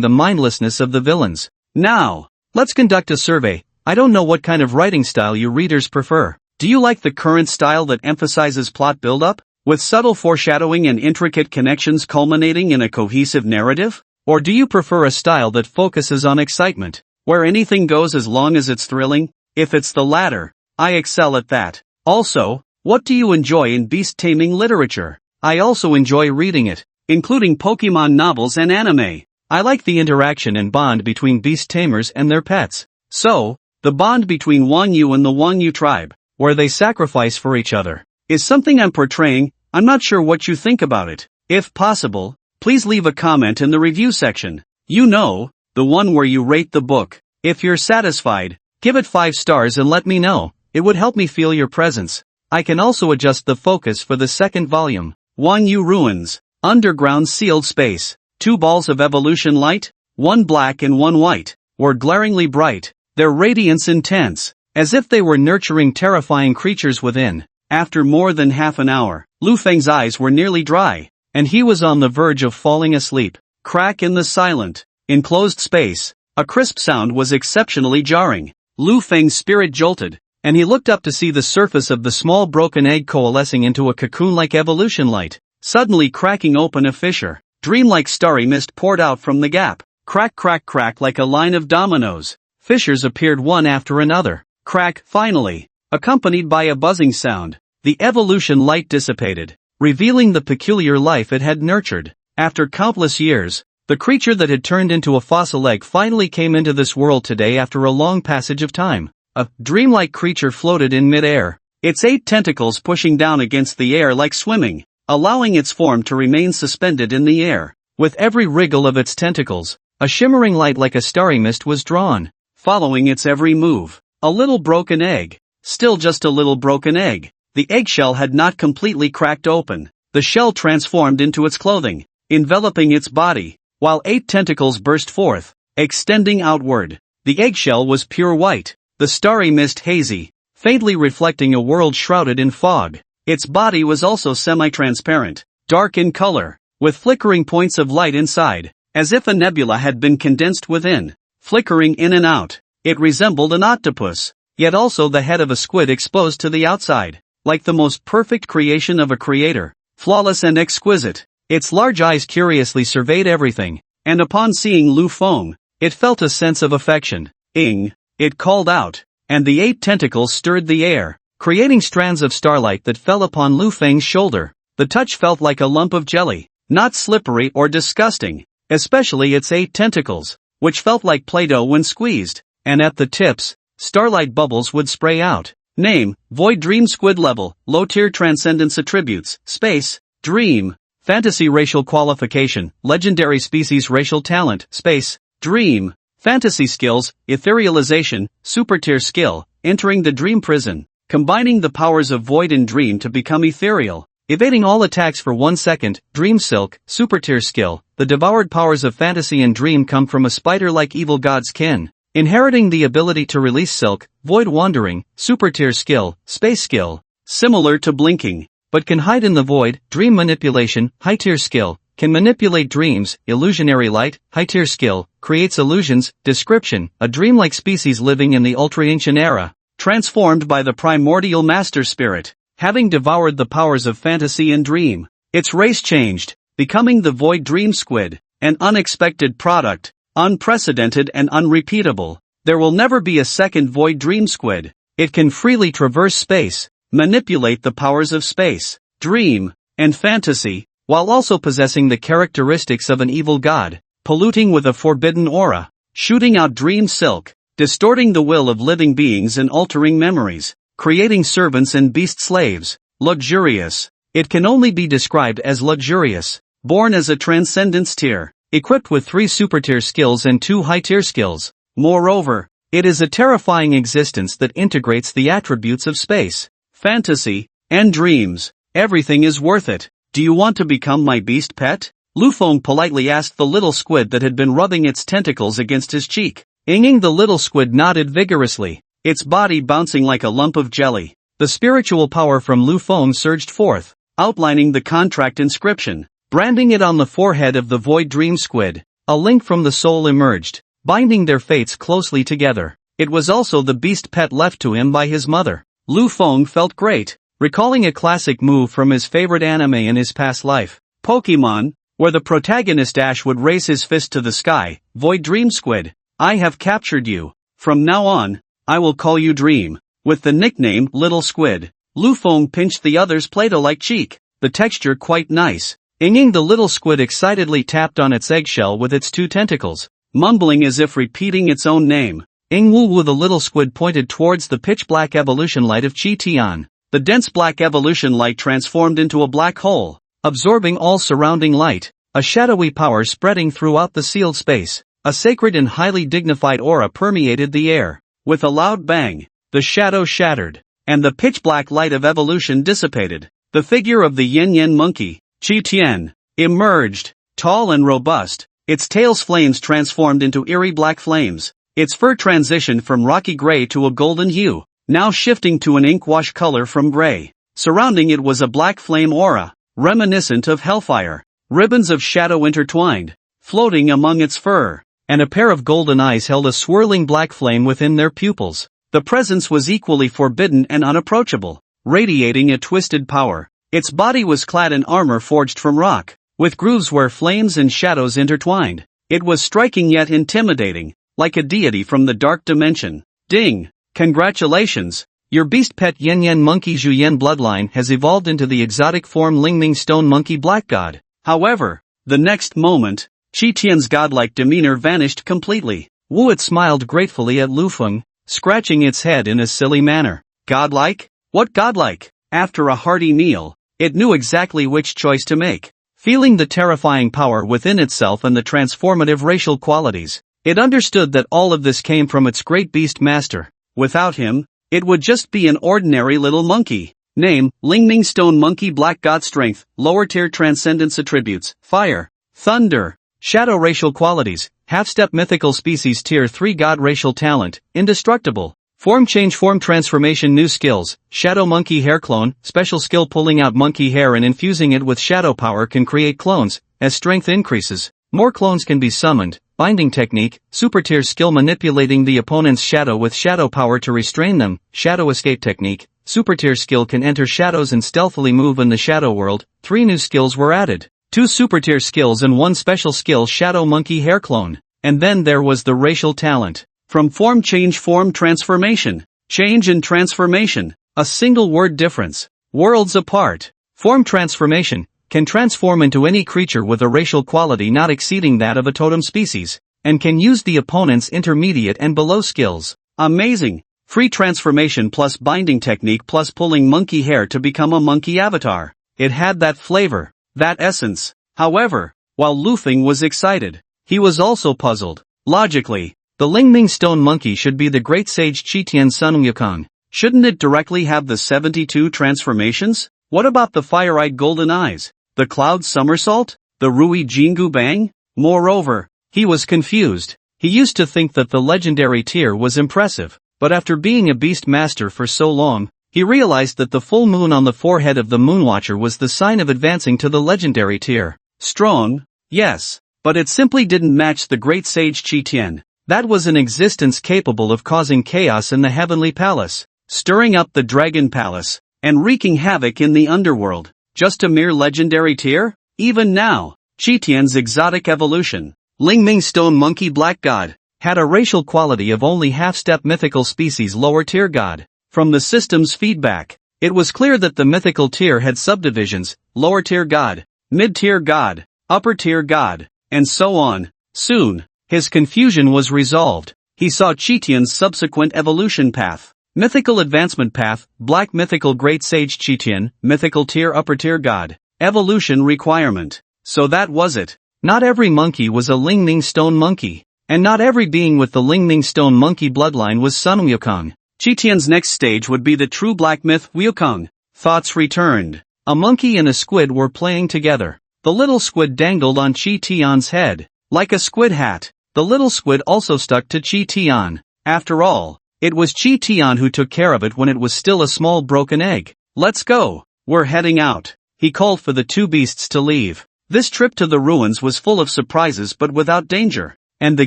the mindlessness of the villains. Now, let's conduct a survey. I don't know what kind of writing style you readers prefer. Do you like the current style that emphasizes plot build-up, with subtle foreshadowing and intricate connections culminating in a cohesive narrative? Or do you prefer a style that focuses on excitement, where anything goes as long as it's thrilling? If it's the latter, I excel at that. Also, what do you enjoy in beast-taming literature? I also enjoy reading it, including Pokemon novels and anime. I like the interaction and bond between beast tamers and their pets. So, the bond between Wanyu and the Wanyu tribe, where they sacrifice for each other, is something I'm portraying. I'm not sure what you think about it. If possible, please leave a comment in the review section. You know, the one where you rate the book. If you're satisfied, give it 5 stars and let me know. It would help me feel your presence. I can also adjust the focus for the second volume. Wanyu Ruins. Underground sealed space. 2 balls of evolution light, 1 black and 1 white, were glaringly bright, their radiance intense, as if they were nurturing terrifying creatures within. After more than half an hour, Lu Feng's eyes were nearly dry, and he was on the verge of falling asleep. Crack in the silent, enclosed space. A crisp sound was exceptionally jarring. Lu Feng's spirit jolted, and he looked up to see the surface of the small broken egg coalescing into a cocoon-like evolution light, suddenly cracking open a fissure. Dreamlike starry mist poured out from the gap. Crack, crack, crack like a line of dominoes. Fissures appeared one after another. Crack, finally, accompanied by a buzzing sound. The evolution light dissipated, revealing the peculiar life it had nurtured. After countless years, the creature that had turned into a fossil egg finally came into this world today after a long passage of time. A dreamlike creature floated in mid-air, its 8 tentacles pushing down against the air like swimming, allowing its form to remain suspended in the air. With every wriggle of its tentacles, a shimmering light like a starry mist was drawn, following its every move. A little broken egg. Still just a little broken egg. The eggshell had not completely cracked open. The shell transformed into its clothing, enveloping its body, while 8 tentacles burst forth, extending outward. The eggshell was pure white, the starry mist hazy, faintly reflecting a world shrouded in fog. Its body was also semi-transparent, dark in color, with flickering points of light inside, as if a nebula had been condensed within, flickering in and out. It resembled an octopus, yet also the head of a squid exposed to the outside, like the most perfect creation of a creator, flawless and exquisite. Its large eyes curiously surveyed everything, and upon seeing Lu Feng, it felt a sense of affection. Ing, it called out, and the 8 tentacles stirred the air, creating strands of starlight that fell upon Lu Feng's shoulder. The touch felt like a lump of jelly, not slippery or disgusting, especially its 8 tentacles, which felt like Play-Doh when squeezed, and at the tips, starlight bubbles would spray out. Name, Void Dream Squid Level, Low-Tier Transcendence Attributes, Space, Dream, Fantasy Racial Qualification, Legendary Species Racial Talent, Space, Dream, Fantasy Skills, Etherealization, Super-Tier Skill, Entering the Dream Prison. Combining the powers of Void and Dream to become ethereal, evading all attacks for 1 second, Dream Silk, Super-Tier Skill. The devoured powers of Fantasy and Dream come from a spider-like evil god's kin, inheriting the ability to release Silk, Void Wandering, Super-Tier Skill, Space Skill, similar to Blinking, but can hide in the void. Dream Manipulation, High-Tier Skill, can manipulate dreams. Illusionary Light, High-Tier Skill, creates illusions. Description, a dreamlike species living in the ultra-ancient era, transformed by the primordial master spirit, having devoured the powers of fantasy and dream. Its race changed, becoming the Void Dream Squid, an unexpected product, unprecedented and unrepeatable. There will never be a second Void Dream Squid. It can freely traverse space, manipulate the powers of space, dream, and fantasy, while also possessing the characteristics of an evil god, polluting with a forbidden aura, shooting out dream silk, distorting the will of living beings and altering memories, creating servants and beast slaves. Luxurious. It can only be described as luxurious. Born as a transcendence tier, equipped with 3 super-tier skills and 2 high-tier skills. Moreover, it is a terrifying existence that integrates the attributes of space, fantasy, and dreams. Everything is worth it. Do you want to become my beast pet? Lu Feng politely asked the little squid that had been rubbing its tentacles against his cheek. Inging, the little squid nodded vigorously, its body bouncing like a lump of jelly. The spiritual power from Lu Feng surged forth, outlining the contract inscription, branding it on the forehead of the Void Dream Squid. A link from the soul emerged, binding their fates closely together. It was also the beast pet left to him by his mother. Lu Feng felt great, recalling a classic move from his favorite anime in his past life, Pokemon, where the protagonist Ash would raise his fist to the sky. Void Dream Squid, I have captured you. From now on, I will call you Dream. With the nickname Little Squid, Lu Feng pinched the other's Play-Doh-like cheek, the texture quite nice. Inging, the little squid excitedly tapped on its eggshell with its 2 tentacles, mumbling as if repeating its own name. Ingwoo, the little squid pointed towards the pitch-black evolution light of Chi Tian. The dense black evolution light transformed into a black hole, absorbing all surrounding light, a shadowy power spreading throughout the sealed space. A sacred and highly dignified aura permeated the air. With a loud bang, the shadow shattered, and the pitch-black light of evolution dissipated. The figure of the yin-yen monkey, Chi Tian, emerged, tall and robust. Its tail's flames transformed into eerie black flames. Its fur transitioned from rocky gray to a golden hue, now shifting to an ink-wash color from gray. Surrounding it was a black flame aura, reminiscent of hellfire. Ribbons of shadow intertwined, floating among its fur, and a pair of golden eyes held a swirling black flame within their pupils. The presence was equally forbidden and unapproachable, radiating a twisted power. Its body was clad in armor forged from rock, with grooves where flames and shadows intertwined. It was striking yet intimidating, like a deity from the dark dimension. Ding! Congratulations! Your beast pet yin-yen monkey Zhuyen bloodline has evolved into the exotic form Lingming Stone Monkey Black God. However, the next moment, Chi Tian's godlike demeanor vanished completely. Wuit smiled gratefully at Lu Feng, scratching its head in a silly manner. Godlike? What godlike? After a hearty meal, it knew exactly which choice to make. Feeling the terrifying power within itself and the transformative racial qualities, it understood that all of this came from its great beast master. Without him, it would just be an ordinary little monkey. Name, Lingming Stone Monkey Black God. Strength, lower tier transcendence. Attributes, fire, thunder, shadow. Racial qualities, half-step mythical species. Tier 3 God. Racial talent, indestructible. Form change, form transformation. New skills, shadow monkey hair clone. Special skill, pulling out monkey hair and infusing it with shadow power can create clones. As strength increases, more clones can be summoned. Binding technique, super tier skill, manipulating the opponent's shadow with shadow power to restrain them. Shadow escape technique, super tier skill, can enter shadows and stealthily move in the shadow world. 3 new skills were added, 2 super tier skills and 1 special skill, shadow monkey hair clone. And then there was the racial talent. From form change, form transformation. Change and transformation, a single word difference, worlds apart. Form transformation can transform into any creature with a racial quality not exceeding that of a totem species, and can use the opponent's intermediate and below skills. Amazing! Free transformation plus binding technique plus pulling monkey hair to become a monkey avatar. It had that flavor, that essence. However, while Lu Feng was excited, he was also puzzled. Logically, the Lingming Stone Monkey should be the great sage Chi Tian's son Wukong. Shouldn't it directly have the 72 transformations? What about the fire-eyed golden eyes? The cloud somersault? The Rui Jingu Bang? Moreover, he was confused. He used to think that the legendary tier was impressive, but after being a beast master for so long, he realized that the full moon on the forehead of the Moonwatcher was the sign of advancing to the legendary tier. Strong? Yes, but it simply didn't match the great sage Chi Tian. That was an existence capable of causing chaos in the Heavenly Palace, stirring up the Dragon Palace, and wreaking havoc in the underworld. Just a mere legendary tier? Even now, Chi Tian's exotic evolution, Lingming Stone Monkey Black God, had a racial quality of only half-step mythical species lower tier god. From the system's feedback, it was clear that the mythical tier had subdivisions, lower tier god, mid-tier god, upper tier god, and so on. Soon, his confusion was resolved. He saw Chi Tian's subsequent evolution path. Mythical advancement path, Black Mythical Great Sage Chi Tian, Mythical Tier Upper Tier God. Evolution requirement. So that was it. Not every monkey was a Lingming Stone Monkey. And not every being with the Lingming Stone Monkey bloodline was Sun Wukong. Chi Tian's next stage would be the true black myth Wukong. Thoughts returned. A monkey and a squid were playing together. The little squid dangled on Chi Tian's head. Like a squid hat, the little squid also stuck to Chi Tian. After all, it was Chi Tian who took care of it when it was still a small broken egg. Let's go. We're heading out. He called for the 2 beasts to leave. This trip to the ruins was full of surprises but without danger. And the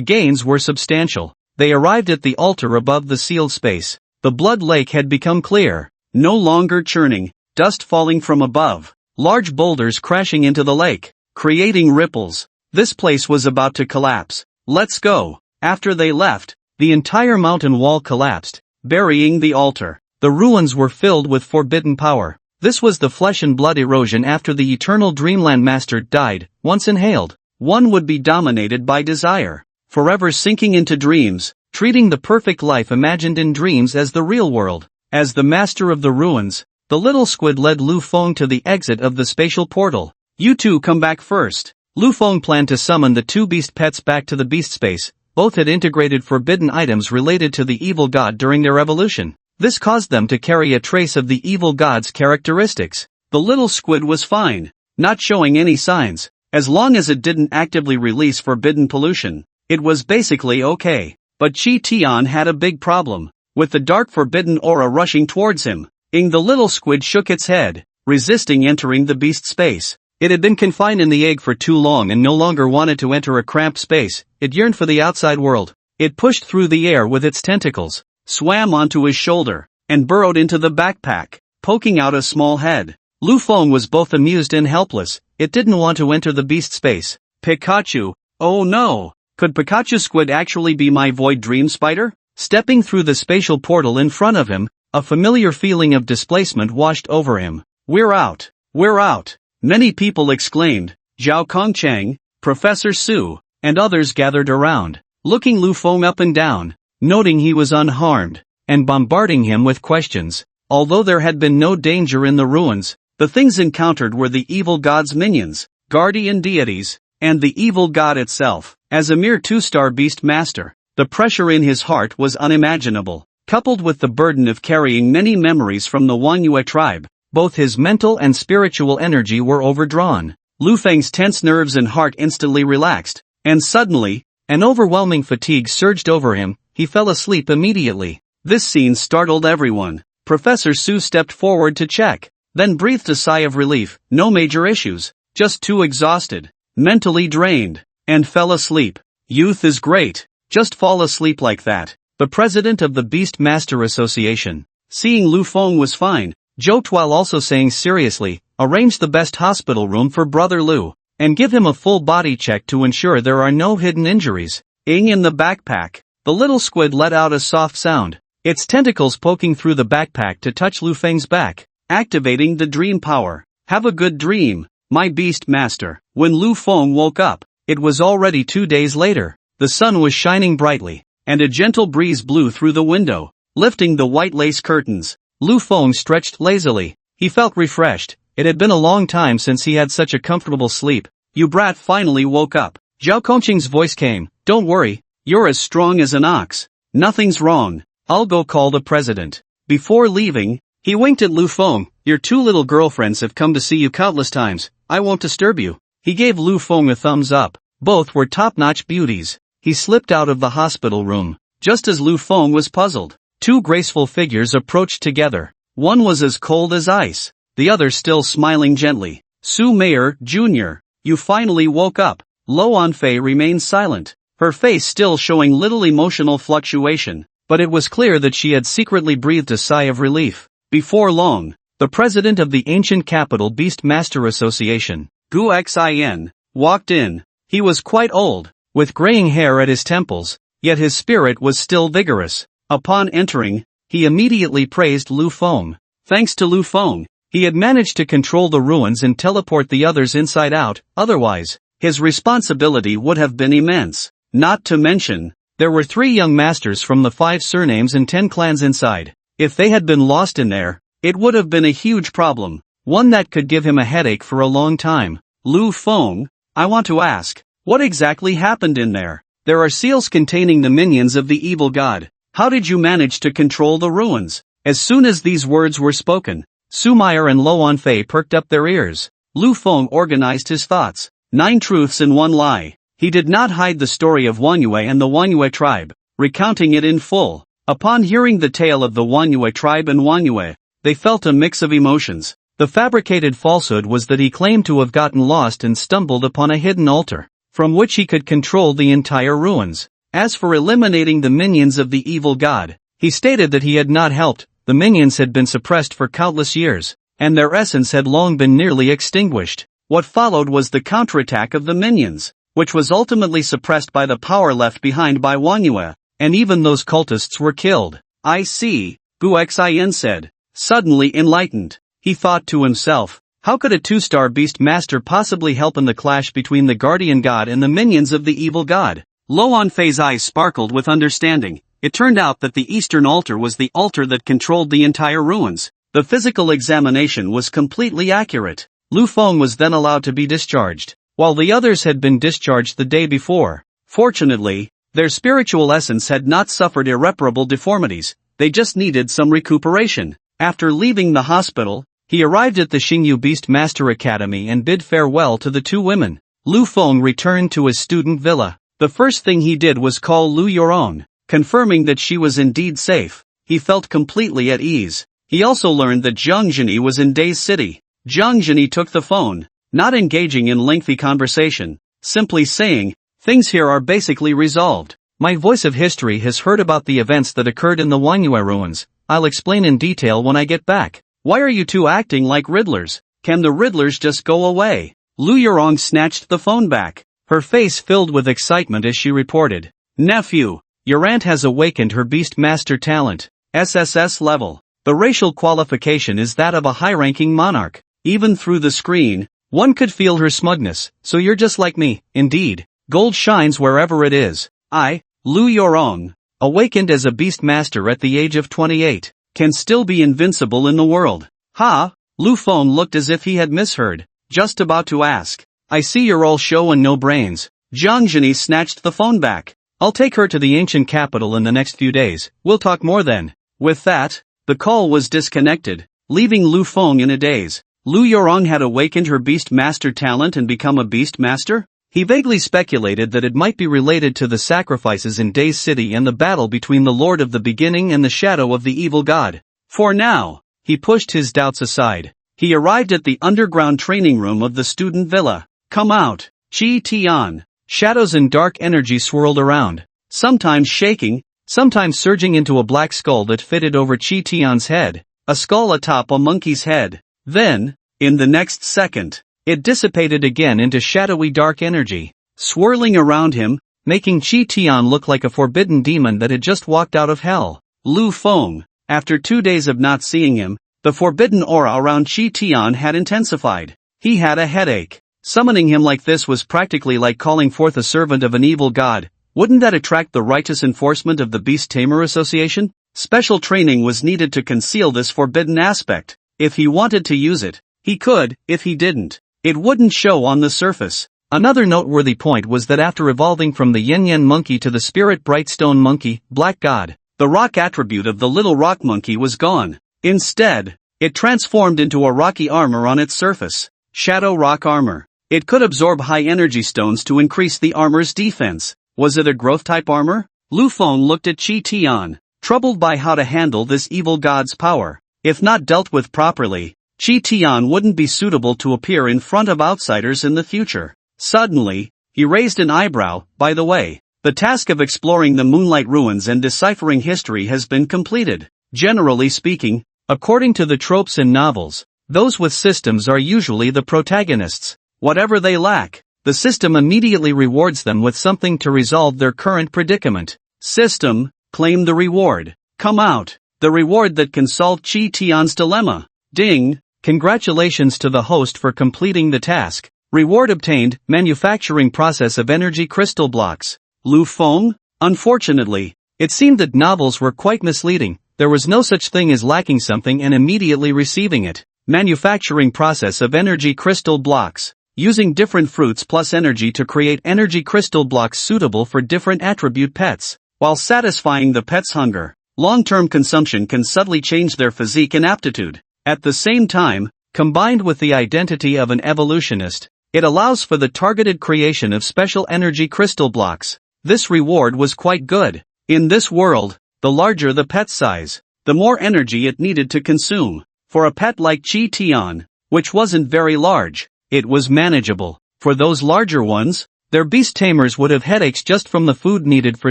gains were substantial. They arrived at the altar above the sealed space. The blood lake had become clear, no longer churning, dust falling from above, large boulders crashing into the lake, creating ripples. This place was about to collapse. Let's go. After they left, the entire mountain wall collapsed, burying the altar. The ruins were filled with forbidden power. This was the flesh and blood erosion after the eternal Dreamland Master died. Once inhaled, one would be dominated by desire, forever sinking into dreams, treating the perfect life imagined in dreams as the real world. As the master of the ruins, the little squid led Lu Feng to the exit of the spatial portal. You two come back first. Lu Feng planned to summon the two beast pets back to the beast space. Both had integrated forbidden items related to the evil god during their evolution. This caused them to carry a trace of the evil god's characteristics. The little squid was fine, not showing any signs. As long as it didn't actively release forbidden pollution, it was basically okay. But Chi Tian had a big problem, with the dark forbidden aura rushing towards him. The little squid shook its head, resisting entering the beast space. It had been confined in the egg for too long and no longer wanted to enter a cramped space. It yearned for the outside world. It pushed through the air with its tentacles, swam onto his shoulder, and burrowed into the backpack, poking out a small head. Lu Feng was both amused and helpless. It didn't want to enter the beast space. Pikachu, oh no! Could Pikachu Squid actually be my void dream spider? Stepping through the spatial portal in front of him, a familiar feeling of displacement washed over him. We're out! We're out! Many people exclaimed. Zhao Kongcheng, Professor Su, and others gathered around, looking Lu Feng up and down, noting he was unharmed, and bombarding him with questions. Although there had been no danger in the ruins, the things encountered were the evil god's minions, guardian deities, and the evil god itself. As a mere two-star beast master, the pressure in his heart was unimaginable. Coupled with the burden of carrying many memories from the Wanyue tribe, both his mental and spiritual energy were overdrawn. Lu Feng's tense nerves and heart instantly relaxed, and suddenly, an overwhelming fatigue surged over him. He fell asleep immediately. This scene startled everyone. Professor Su stepped forward to check, then breathed a sigh of relief. No major issues, just too exhausted, mentally drained, and fell asleep. Youth is great, just fall asleep like that. The president of the Beast Master Association, seeing Lu Feng was fine, joked while also saying seriously, arrange the best hospital room for Brother Lu, and give him a full body check to ensure there are no hidden injuries. In the backpack, the little squid let out a soft sound, its tentacles poking through the backpack to touch Lu Feng's back, activating the dream power. Have a good dream, my beast master. When Lu Feng woke up, it was already 2 days later. The sun was shining brightly, and a gentle breeze blew through the window, lifting the white lace curtains. Lu Feng stretched lazily. He felt refreshed. It had been a long time since he had such a comfortable sleep. You brat finally woke up. Zhao Kongqing's voice came. Don't worry, you're as strong as an ox. Nothing's wrong. I'll go call the president. Before leaving, he winked at Lu Feng. Your two little girlfriends have come to see you countless times. I won't disturb you. He gave Lu Feng a thumbs up. Both were top-notch beauties. He slipped out of the hospital room. Just as Lu Feng was puzzled, two graceful figures approached together. One was as cold as ice, the other still smiling gently. Su Mayer, Jr., you finally woke up. Lo Anfei remained silent, her face still showing little emotional fluctuation, but it was clear that she had secretly breathed a sigh of relief. Before long, the president of the ancient capital Beast Master Association, Gu Xin, walked in. He was quite old, with graying hair at his temples, yet his spirit was still vigorous. Upon entering, he immediately praised Lu Feng. Thanks to Lu Feng, he had managed to control the ruins and teleport the others inside out. Otherwise, his responsibility would have been immense. Not to mention, there were 3 young masters from the 5 surnames and 10 clans inside. If they had been lost in there, it would have been a huge problem, one that could give him a headache for a long time. Lu Feng, I want to ask, what exactly happened in there? There are seals containing the minions of the evil god. How did you manage to control the ruins? As soon as these words were spoken, Su Meyer and Lo Anfei perked up their ears. Lu Feng organized his thoughts. 9 truths and 1 lie. He did not hide the story of Wanyue and the Wanyue tribe, recounting it in full. Upon hearing the tale of the Wanyue tribe and Wanyue, they felt a mix of emotions. The fabricated falsehood was that he claimed to have gotten lost and stumbled upon a hidden altar, from which he could control the entire ruins. As for eliminating the minions of the evil god, he stated that he had not helped. The minions had been suppressed for countless years, and their essence had long been nearly extinguished. What followed was the counterattack of the minions, which was ultimately suppressed by the power left behind by Wanyue, and even those cultists were killed. I see, Gu Xin said, suddenly enlightened. He thought to himself, how could a 2-star beast master possibly help in the clash between the guardian god and the minions of the evil god? Lo Anfei's eyes sparkled with understanding. It turned out that the eastern altar was the altar that controlled the entire ruins. The physical examination was completely accurate. Lu Feng was then allowed to be discharged, while the others had been discharged the day before. Fortunately, their spiritual essence had not suffered irreparable deformities, they just needed some recuperation. After leaving the hospital, he arrived at the Xingyu Beast Master Academy and bid farewell to the 2 women. Lu Feng returned to his student villa. The first thing he did was call Lu Yorong, confirming that she was indeed safe. He felt completely at ease. He also learned that Jiang Zhini was in Days City. Jiang Zhini took the phone, not engaging in lengthy conversation, simply saying, "Things here are basically resolved. My voice of history has heard about the events that occurred in the Wangyue ruins. I'll explain in detail when I get back. Why are you two acting like Riddlers? Can the Riddlers just go away?" Lu Yorong snatched the phone back. Her face filled with excitement as she reported, "Nephew, your aunt has awakened her Beast Master talent, Sss's-Level. The racial qualification is that of a high-ranking monarch. Even through the screen, one could feel her smugness, so you're just like me, indeed. Gold shines wherever it is. I, Lu Yorong, awakened as a Beast Master at the age of 28, can still be invincible in the world." Ha! Lu Feng looked as if he had misheard, just about to ask, "I see you're all show and no brains." Jiang Zhini snatched the phone back. "I'll take her to the ancient capital in the next few days, we'll talk more then." With that, the call was disconnected, leaving Lu Feng in a daze. Lu Yorong had awakened her Beast Master talent and become a Beast Master? He vaguely speculated that it might be related to the sacrifices in Days City and the battle between the Lord of the Beginning and the Shadow of the Evil God. For now, he pushed his doubts aside. He arrived at the underground training room of the student villa. "Come out, Qi Tian." Shadows and dark energy swirled around, sometimes shaking, sometimes surging into a black skull that fitted over Qi Tian's head, a skull atop a monkey's head. Then, in the next second, it dissipated again into shadowy dark energy, swirling around him, making Qi Tian look like a forbidden demon that had just walked out of hell. Lu Feng, after 2 days of not seeing him, the forbidden aura around Qi Tian had intensified. He had a headache. Summoning him like this was practically like calling forth a servant of an evil god. Wouldn't that attract the righteous enforcement of the Beast Tamer Association? Special training was needed to conceal this forbidden aspect. If he wanted to use it, he could. If he didn't, it wouldn't show on the surface. Another noteworthy point was that after evolving from the Yin-Yen monkey to the spirit bright stone monkey, Black God, the rock attribute of the little rock monkey was gone. Instead, it transformed into a rocky armor on its surface. Shadow rock armor. It could absorb high energy stones to increase the armor's defense. Was it a growth type armor? Lu Feng looked at Qi Tian, troubled by how to handle this evil god's power. If not dealt with properly, Qi Tian wouldn't be suitable to appear in front of outsiders in the future. Suddenly, he raised an eyebrow. "By the way, the task of exploring the Moonlight Ruins and deciphering history has been completed. Generally speaking, according to the tropes in novels, those with systems are usually the protagonists. Whatever they lack, the system immediately rewards them with something to resolve their current predicament. System, claim the reward. Come out. The reward that can solve Qi Tian's dilemma. Ding. Congratulations to the host for completing the task. Reward obtained, manufacturing process of energy crystal blocks." Lu Feng? Unfortunately, it seemed that novels were quite misleading. There was no such thing as lacking something and immediately receiving it. Manufacturing process of energy crystal blocks. Using different fruits plus energy to create energy crystal blocks suitable for different attribute pets. While satisfying the pet's hunger, long-term consumption can subtly change their physique and aptitude. At the same time, combined with the identity of an evolutionist, it allows for the targeted creation of special energy crystal blocks. This reward was quite good. In this world, the larger the pet size, the more energy it needed to consume. For a pet like Qi Tian, which wasn't very large, it was manageable. For those larger ones, their beast tamers would have headaches just from the food needed for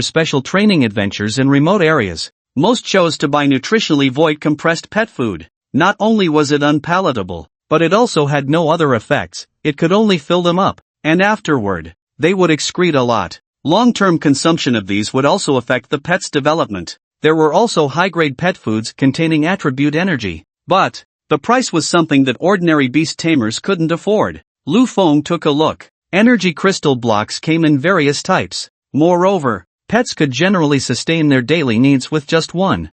special training adventures in remote areas. Most chose to buy nutritionally void compressed pet food. Not only was it unpalatable, but it also had no other effects. It could only fill them up, and afterward, they would excrete a lot. Long-term consumption of these would also affect the pet's development. There were also high-grade pet foods containing attribute energy. But, The price was something that ordinary beast tamers couldn't afford. Lu Feng took a look. Energy crystal blocks came in various types. Moreover, pets could generally sustain their daily needs with just one.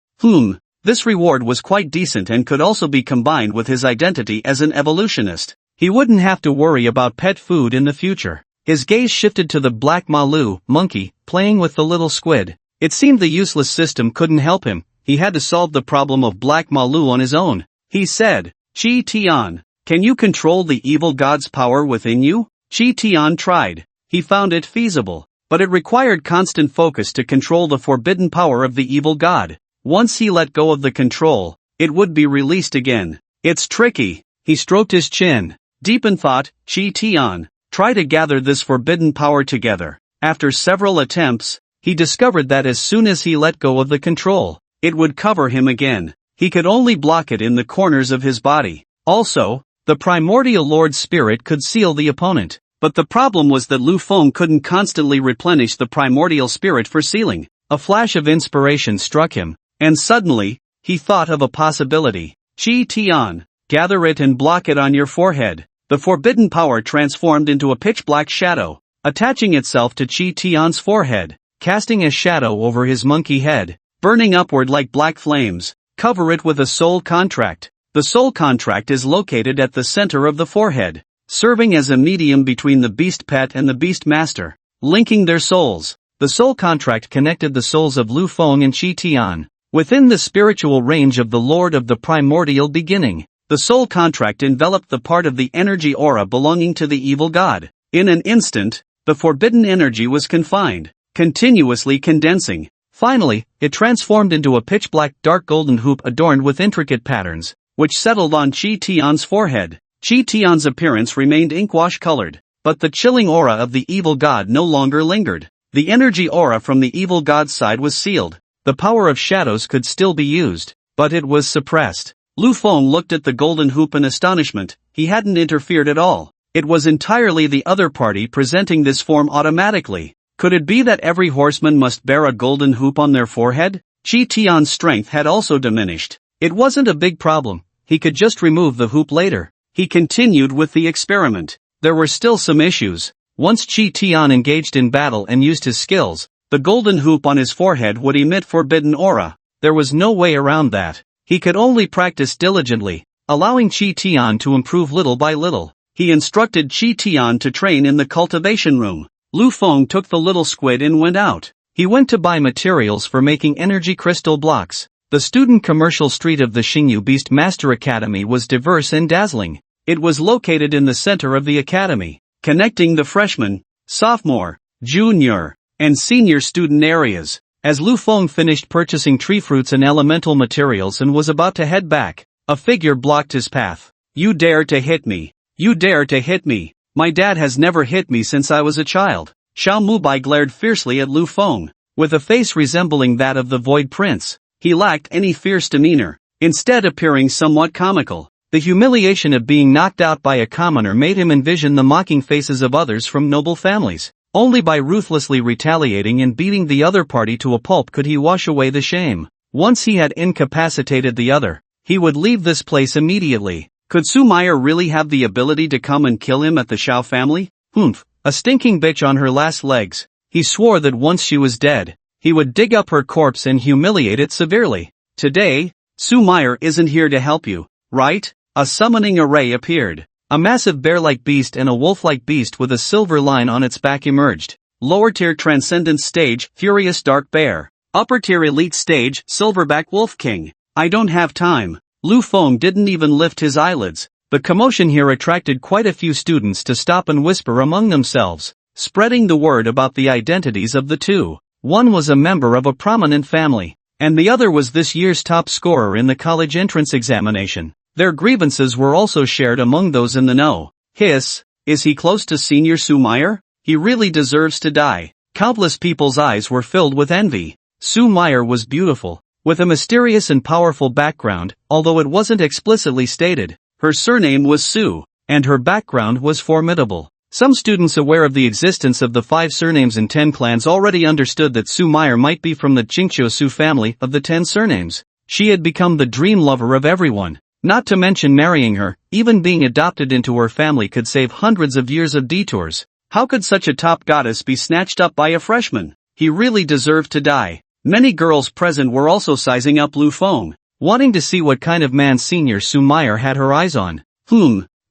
This reward was quite decent and could also be combined with his identity as an evolutionist. He wouldn't have to worry about pet food in the future. His gaze shifted to the black Malu, monkey, playing with the little squid. It seemed the useless system couldn't help him. He had to solve the problem of black Malu on his own. He said, Chi Tian, can you control the evil god's power within you? Chi Tian tried. He found it feasible, but it required constant focus to control the forbidden power of the evil god. Once he let go of the control, it would be released again. It's tricky. He stroked his chin. Deep in thought, Chi Tian, try to gather this forbidden power together. After several attempts, he discovered that as soon as he let go of the control, it would cover him again. He could only block it in the corners of his body. Also, the primordial Lord Spirit could seal the opponent. But the problem was that Lu Feng couldn't constantly replenish the primordial spirit for sealing. A flash of inspiration struck him, and suddenly, he thought of a possibility. Chi Tian, gather it and block it on your forehead. The forbidden power transformed into a pitch-black shadow, attaching itself to Chi Tian's forehead, casting a shadow over his monkey head, burning upward like black flames. Cover it with a soul contract. The soul contract is located at the center of the forehead, serving as a medium between the beast pet and the beast master, linking their souls. The soul contract connected the souls of Lu Feng and Chi Tian, within the spiritual range of the Lord of the Primordial Beginning. The soul contract enveloped the part of the energy aura belonging to the evil god. In an instant, the forbidden energy was confined, continuously condensing. Finally, it transformed into a pitch-black dark golden hoop adorned with intricate patterns, which settled on Chi Tian's forehead. Chi Tian's appearance remained ink-wash-colored, but the chilling aura of the evil god no longer lingered. The energy aura from the evil god's side was sealed. The power of shadows could still be used, but it was suppressed. Lu Feng looked at the golden hoop in astonishment. He hadn't interfered at all. It was entirely the other party presenting this form automatically. Could it be that every horseman must bear a golden hoop on their forehead? Chi Tian's strength had also diminished. It wasn't a big problem. He could just remove the hoop later. He continued with the experiment. There were still some issues. Once Chi Tian engaged in battle and used his skills, the golden hoop on his forehead would emit forbidden aura. There was no way around that. He could only practice diligently, allowing Chi Tian to improve little by little. He instructed Chi Tian to train in the cultivation room. Lu Feng took the little squid and went out. He went to buy materials for making energy crystal blocks. The student commercial street of the Xingyu Beast Master Academy was diverse and dazzling. It was located in the center of the academy, connecting the freshman, sophomore, junior, and senior student areas. As Lu Feng finished purchasing tree fruits and elemental materials and was about to head back, a figure blocked his path. You dare to hit me! You dare to hit me! My dad has never hit me since I was a child. Xiao Mubai glared fiercely at Lu Feng, with a face resembling that of the Void Prince. He lacked any fierce demeanor, instead appearing somewhat comical. The humiliation of being knocked out by a commoner made him envision the mocking faces of others from noble families. Only by ruthlessly retaliating and beating the other party to a pulp could he wash away the shame. Once he had incapacitated the other, he would leave this place immediately. Could Su Meyer really have the ability to come and kill him at the Shao family? A stinking bitch on her last legs. He swore that once she was dead, he would dig up her corpse and humiliate it severely. Today, Su Meyer isn't here to help you, right? A summoning array appeared. A massive bear-like beast and a wolf-like beast with a silver line on its back emerged. Lower-tier Transcendence Stage, Furious Dark Bear. Upper-tier Elite Stage, Silverback Wolf King. I don't have time. Lu Feng didn't even lift his eyelids. The commotion here attracted quite a few students to stop and whisper among themselves, spreading the word about the identities of the two. One was a member of a prominent family, and the other was this year's top scorer in the college entrance examination. Their grievances were also shared among those in the know. Hiss, is he close to Senior Su Meyer? He really deserves to die. Countless people's eyes were filled with envy. Su Meyer was beautiful, with a mysterious and powerful background, although it wasn't explicitly stated. Her surname was Su, and her background was formidable. Some students aware of the existence of the 5 surnames and 10 clans already understood that Su Meyer might be from the Qingqiu Su family of the 10 surnames. She had become the dream lover of everyone. Not to mention marrying her, even being adopted into her family could save hundreds of years of detours. How could such a top goddess be snatched up by a freshman? He really deserved to die. Many girls present were also sizing up Lu Feng, wanting to see what kind of man Senior Su Meyer had her eyes on.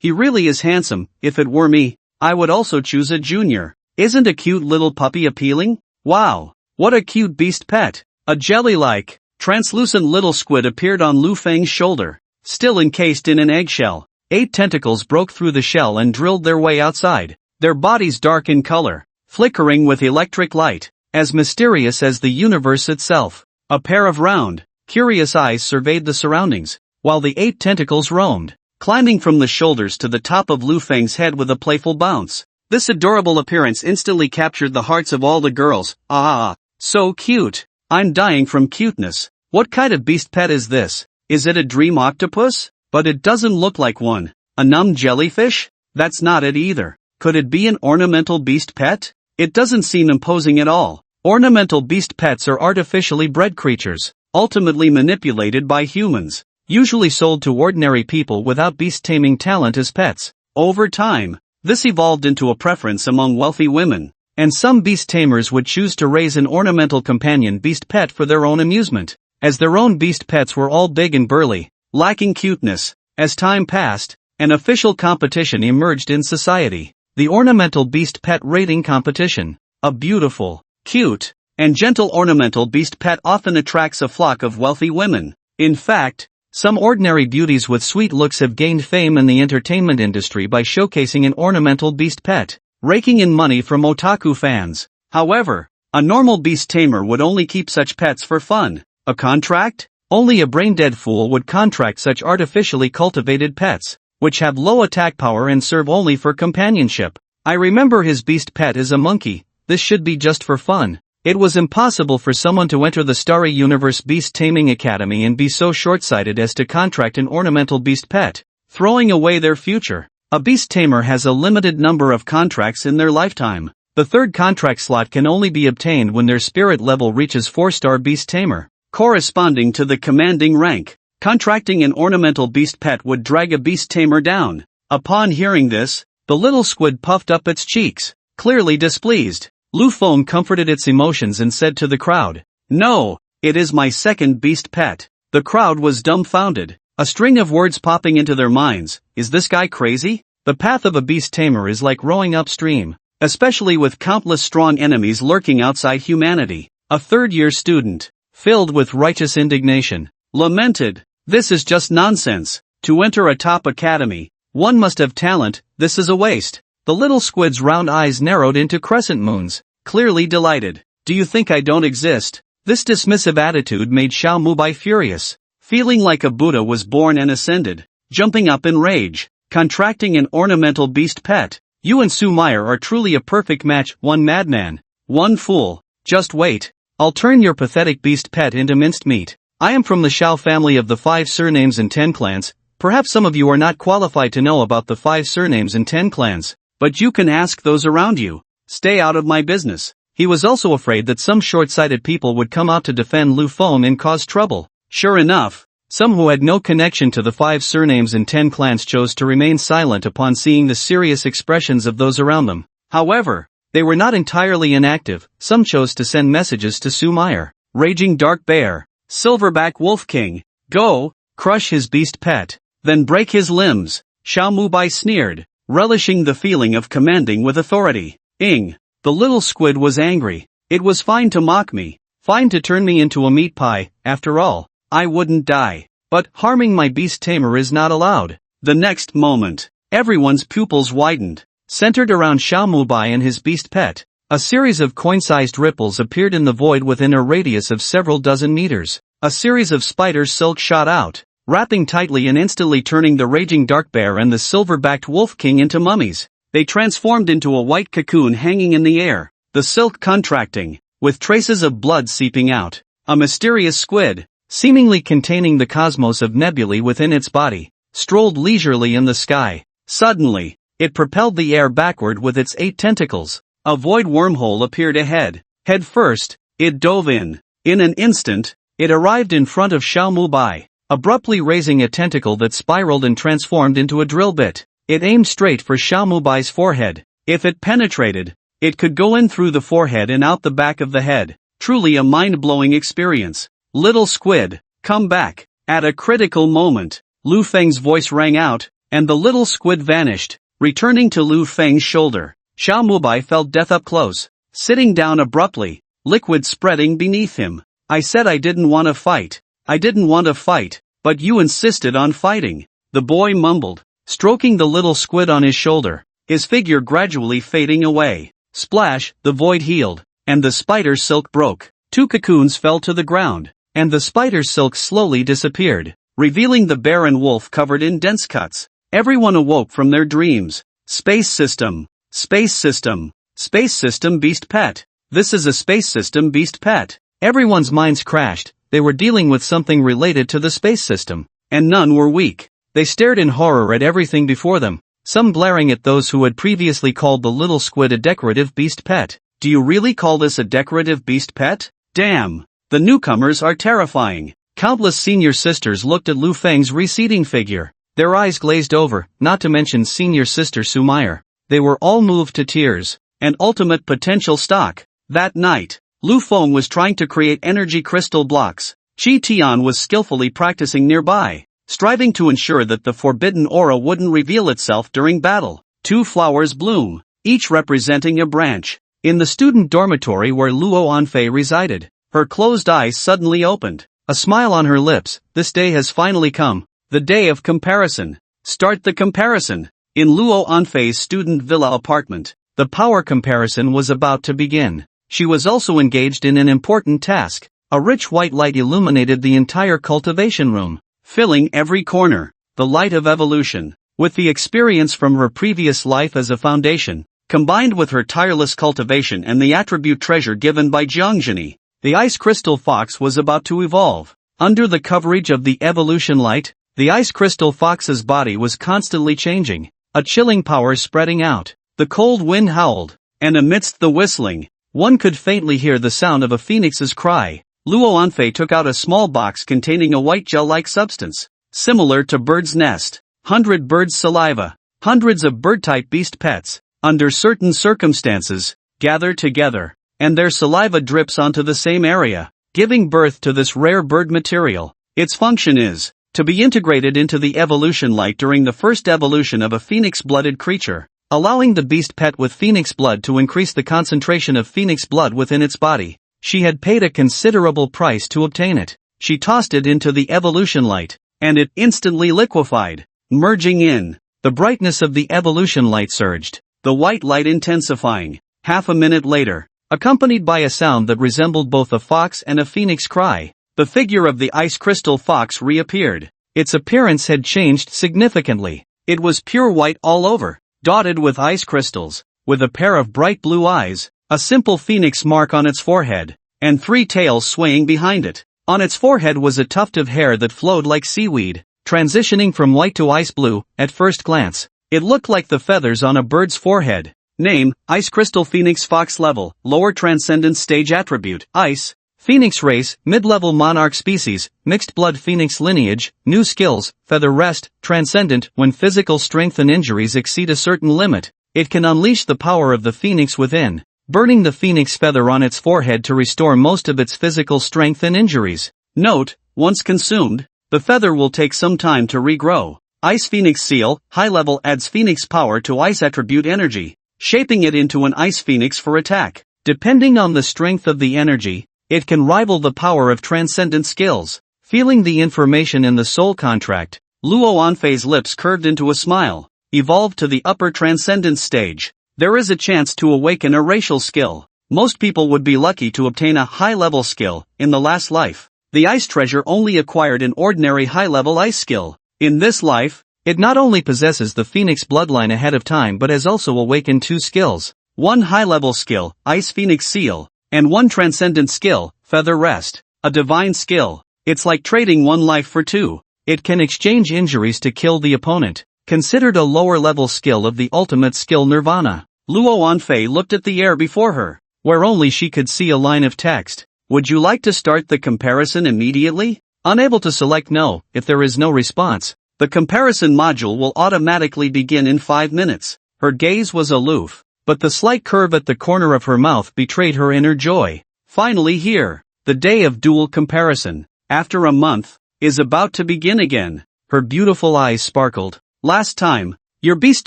He really is handsome. If it were me, I would also choose a junior. Isn't a cute little puppy appealing? Wow, what a cute beast pet. A jelly-like, translucent little squid appeared on Lu Feng's shoulder, still encased in an eggshell. 8 tentacles broke through the shell and drilled their way outside, their bodies dark in color, flickering with electric light, as mysterious as the universe itself. A pair of round, curious eyes surveyed the surroundings, while the 8 tentacles roamed, climbing from the shoulders to the top of Lu Feng's head with a playful bounce. This adorable appearance instantly captured the hearts of all the girls. Ah, so cute. I'm dying from cuteness. What kind of beast pet is this? Is it a dream octopus? But it doesn't look like one. A numb jellyfish? That's not it either. Could it be an ornamental beast pet? It doesn't seem imposing at all. Ornamental beast pets are artificially bred creatures, ultimately manipulated by humans, usually sold to ordinary people without beast-taming talent as pets. Over time, this evolved into a preference among wealthy women, and some beast tamers would choose to raise an ornamental companion beast pet for their own amusement, as their own beast pets were all big and burly, lacking cuteness. As time passed, an official competition emerged in society, the Ornamental Beast Pet Rating Competition. A beautiful, cute, and gentle ornamental beast pet often attracts a flock of wealthy women. In fact, some ordinary beauties with sweet looks have gained fame in the entertainment industry by showcasing an ornamental beast pet, raking in money from otaku fans. However, a normal beast tamer would only keep such pets for fun. A contract? Only a brain-dead fool would contract such artificially cultivated pets, which have low attack power and serve only for companionship. I remember his beast pet is a monkey. This should be just for fun. It was impossible for someone to enter the Starry Universe Beast Taming Academy and be so short-sighted as to contract an ornamental beast pet, throwing away their future. A beast tamer has a limited number of contracts in their lifetime. The third contract slot can only be obtained when their spirit level reaches 4-star beast tamer, corresponding to the commanding rank. Contracting an ornamental beast pet would drag a beast tamer down. Upon hearing this, the little squid puffed up its cheeks, clearly displeased. Lu Feng comforted its emotions and said to the crowd, "No, it is my second beast pet." The crowd was dumbfounded, a string of words popping into their minds. Is this guy crazy? The path of a beast tamer is like rowing upstream, especially with countless strong enemies lurking outside humanity. A third-year student, filled with righteous indignation, lamented, "This is just nonsense. To enter a top academy, one must have talent. This is a waste." The little squid's round eyes narrowed into crescent moons, clearly delighted. "Do you think I don't exist?" This dismissive attitude made Xiao Mubai furious, feeling like a Buddha was born and ascended, jumping up in rage. Contracting an ornamental beast pet. You and Su Meyer are truly a perfect match. One madman, one fool. Just wait. I'll turn your pathetic beast pet into minced meat. I am from the Shao family of the 5 surnames and 10 clans. Perhaps some of you are not qualified to know about the 5 surnames and 10 clans, but you can ask those around you. Stay out of my business. He was also afraid that some short-sighted people would come out to defend Lu Feng and cause trouble. Sure enough, some who had no connection to the 5 surnames and 10 clans chose to remain silent upon seeing the serious expressions of those around them. However, they were not entirely inactive. Some chose to send messages to Su Meyer. Raging Dark Bear, Silverback Wolf King, go, crush his beast pet, then break his limbs. Xiao Mubai sneered, relishing the feeling of commanding with authority. The little squid was angry. It was fine to mock me, fine to turn me into a meat pie. After all, I wouldn't die. But harming my beast tamer is not allowed. The next moment, everyone's pupils widened, centered around Xiao Mubai and his beast pet. A series of coin-sized ripples appeared in the void within a radius of several dozen meters. A series of spider's silk shot out, wrapping tightly and instantly turning the raging dark bear and the silver-backed wolf king into mummies. They transformed into a white cocoon hanging in the air, the silk contracting, with traces of blood seeping out. A mysterious squid, seemingly containing the cosmos of nebulae within its body, strolled leisurely in the sky. Suddenly, it propelled the air backward with its 8 tentacles. A void wormhole appeared ahead. Head first, it dove in. In an instant, it arrived in front of Xiao Mubai. abruptly raising a tentacle that spiraled and transformed into a drill bit. It aimed straight for Xiaomubai's forehead. If it penetrated, it could go in through the forehead and out the back of the head. Truly a mind-blowing experience. Little squid, come back. At a critical moment, Lu Feng's voice rang out, and the little squid vanished, returning to Lu Feng's shoulder. Xiaomubai felt death up close, sitting down abruptly, liquid spreading beneath him. I said I didn't want to fight. I didn't want to fight, but you insisted on fighting, the boy mumbled, stroking the little squid on his shoulder, his figure gradually fading away. Splash, the void healed, and the spider silk broke. 2 cocoons fell to the ground, and the spider silk slowly disappeared, revealing the barren wolf covered in dense cuts. Everyone awoke from their dreams. Space system. Space system. Space system beast pet. This is a space system beast pet. Everyone's minds crashed. They were dealing with something related to the space system, and none were weak. They stared in horror at everything before them, some glaring at those who had previously called the little squid a decorative beast pet. Do you really call this a decorative beast pet? Damn! The newcomers are terrifying. Countless senior sisters looked at Lu Feng's receding figure. Their eyes glazed over, not to mention senior sister Sumayer. They were all moved to tears. And ultimate potential stock. That night, Lu Feng was trying to create energy crystal blocks. Qi Tian was skillfully practicing nearby, striving to ensure that the forbidden aura wouldn't reveal itself during battle. 2 flowers bloom, each representing a branch. In the student dormitory where Luo Anfei resided, her closed eyes suddenly opened, a smile on her lips. This day has finally come, the day of comparison. Start the comparison. In Luo Anfei's student villa apartment, the power comparison was about to begin. She was also engaged in an important task. A rich white light illuminated the entire cultivation room, filling every corner. The light of evolution. With the experience from her previous life as a foundation, combined with her tireless cultivation and the attribute treasure given by Jiangzhini, the ice crystal fox was about to evolve. Under the coverage of the evolution light, the ice crystal fox's body was constantly changing, a chilling power spreading out. The cold wind howled, and amidst the whistling, one could faintly hear the sound of a phoenix's cry. Luo Anfei took out a small box containing a white gel-like substance, similar to bird's nest. 100 birds' saliva. Hundreds of bird-type beast pets, under certain circumstances, gather together, and their saliva drips onto the same area, giving birth to this rare bird material. Its function is to be integrated into the evolution light during the first evolution of a phoenix-blooded creature, allowing the beast pet with phoenix blood to increase the concentration of phoenix blood within its body. She had paid a considerable price to obtain it. She tossed it into the evolution light, and it instantly liquefied, merging in. The brightness of the evolution light surged, the white light intensifying. Half a minute later, accompanied by a sound that resembled both a fox and a phoenix cry, the figure of the ice crystal fox reappeared. Its appearance had changed significantly. It was pure white all over, dotted with ice crystals, with a pair of bright blue eyes, a simple phoenix mark on its forehead, and 3 tails swaying behind it. On its forehead was a tuft of hair that flowed like seaweed, transitioning from white to ice blue. At first glance, it looked like the feathers on a bird's forehead. Name, Ice Crystal Phoenix Fox Level, Lower Transcendence Stage Attribute, Ice, Phoenix Race, Mid-Level Monarch Species, Mixed Blood Phoenix Lineage, New Skills, Feather Rest, Transcendent. When physical strength and injuries exceed a certain limit, it can unleash the power of the phoenix within, burning the phoenix feather on its forehead to restore most of its physical strength and injuries. Note, once consumed, the feather will take some time to regrow. Ice Phoenix Seal, High Level adds Phoenix power to Ice attribute energy, shaping it into an Ice Phoenix for attack. Depending on the strength of the energy, it can rival the power of transcendent skills. Feeling the information in the soul contract, Luo Anfei's lips curved into a smile. Evolved to the upper transcendent stage, there is a chance to awaken a racial skill. Most people would be lucky to obtain a high-level skill in the last life. The ice treasure only acquired an ordinary high-level ice skill. In this life, it not only possesses the Phoenix bloodline ahead of time but has also awakened 2 skills. 1 high-level skill, Ice Phoenix Seal, and 1 transcendent skill, Feather Rest. A divine skill. It's like trading 1 life for 2. It can exchange injuries to kill the opponent. Considered a lower-level skill of the ultimate skill Nirvana. Luo Anfei looked at the air before her, where only she could see a line of text. Would you like to start the comparison immediately? Unable to select no, if there is no response, the comparison module will automatically begin in 5 minutes. Her gaze was aloof, but the slight curve at the corner of her mouth betrayed her inner joy. Finally here, the day of dual comparison, after a month, is about to begin again. Her beautiful eyes sparkled. Last time, your beast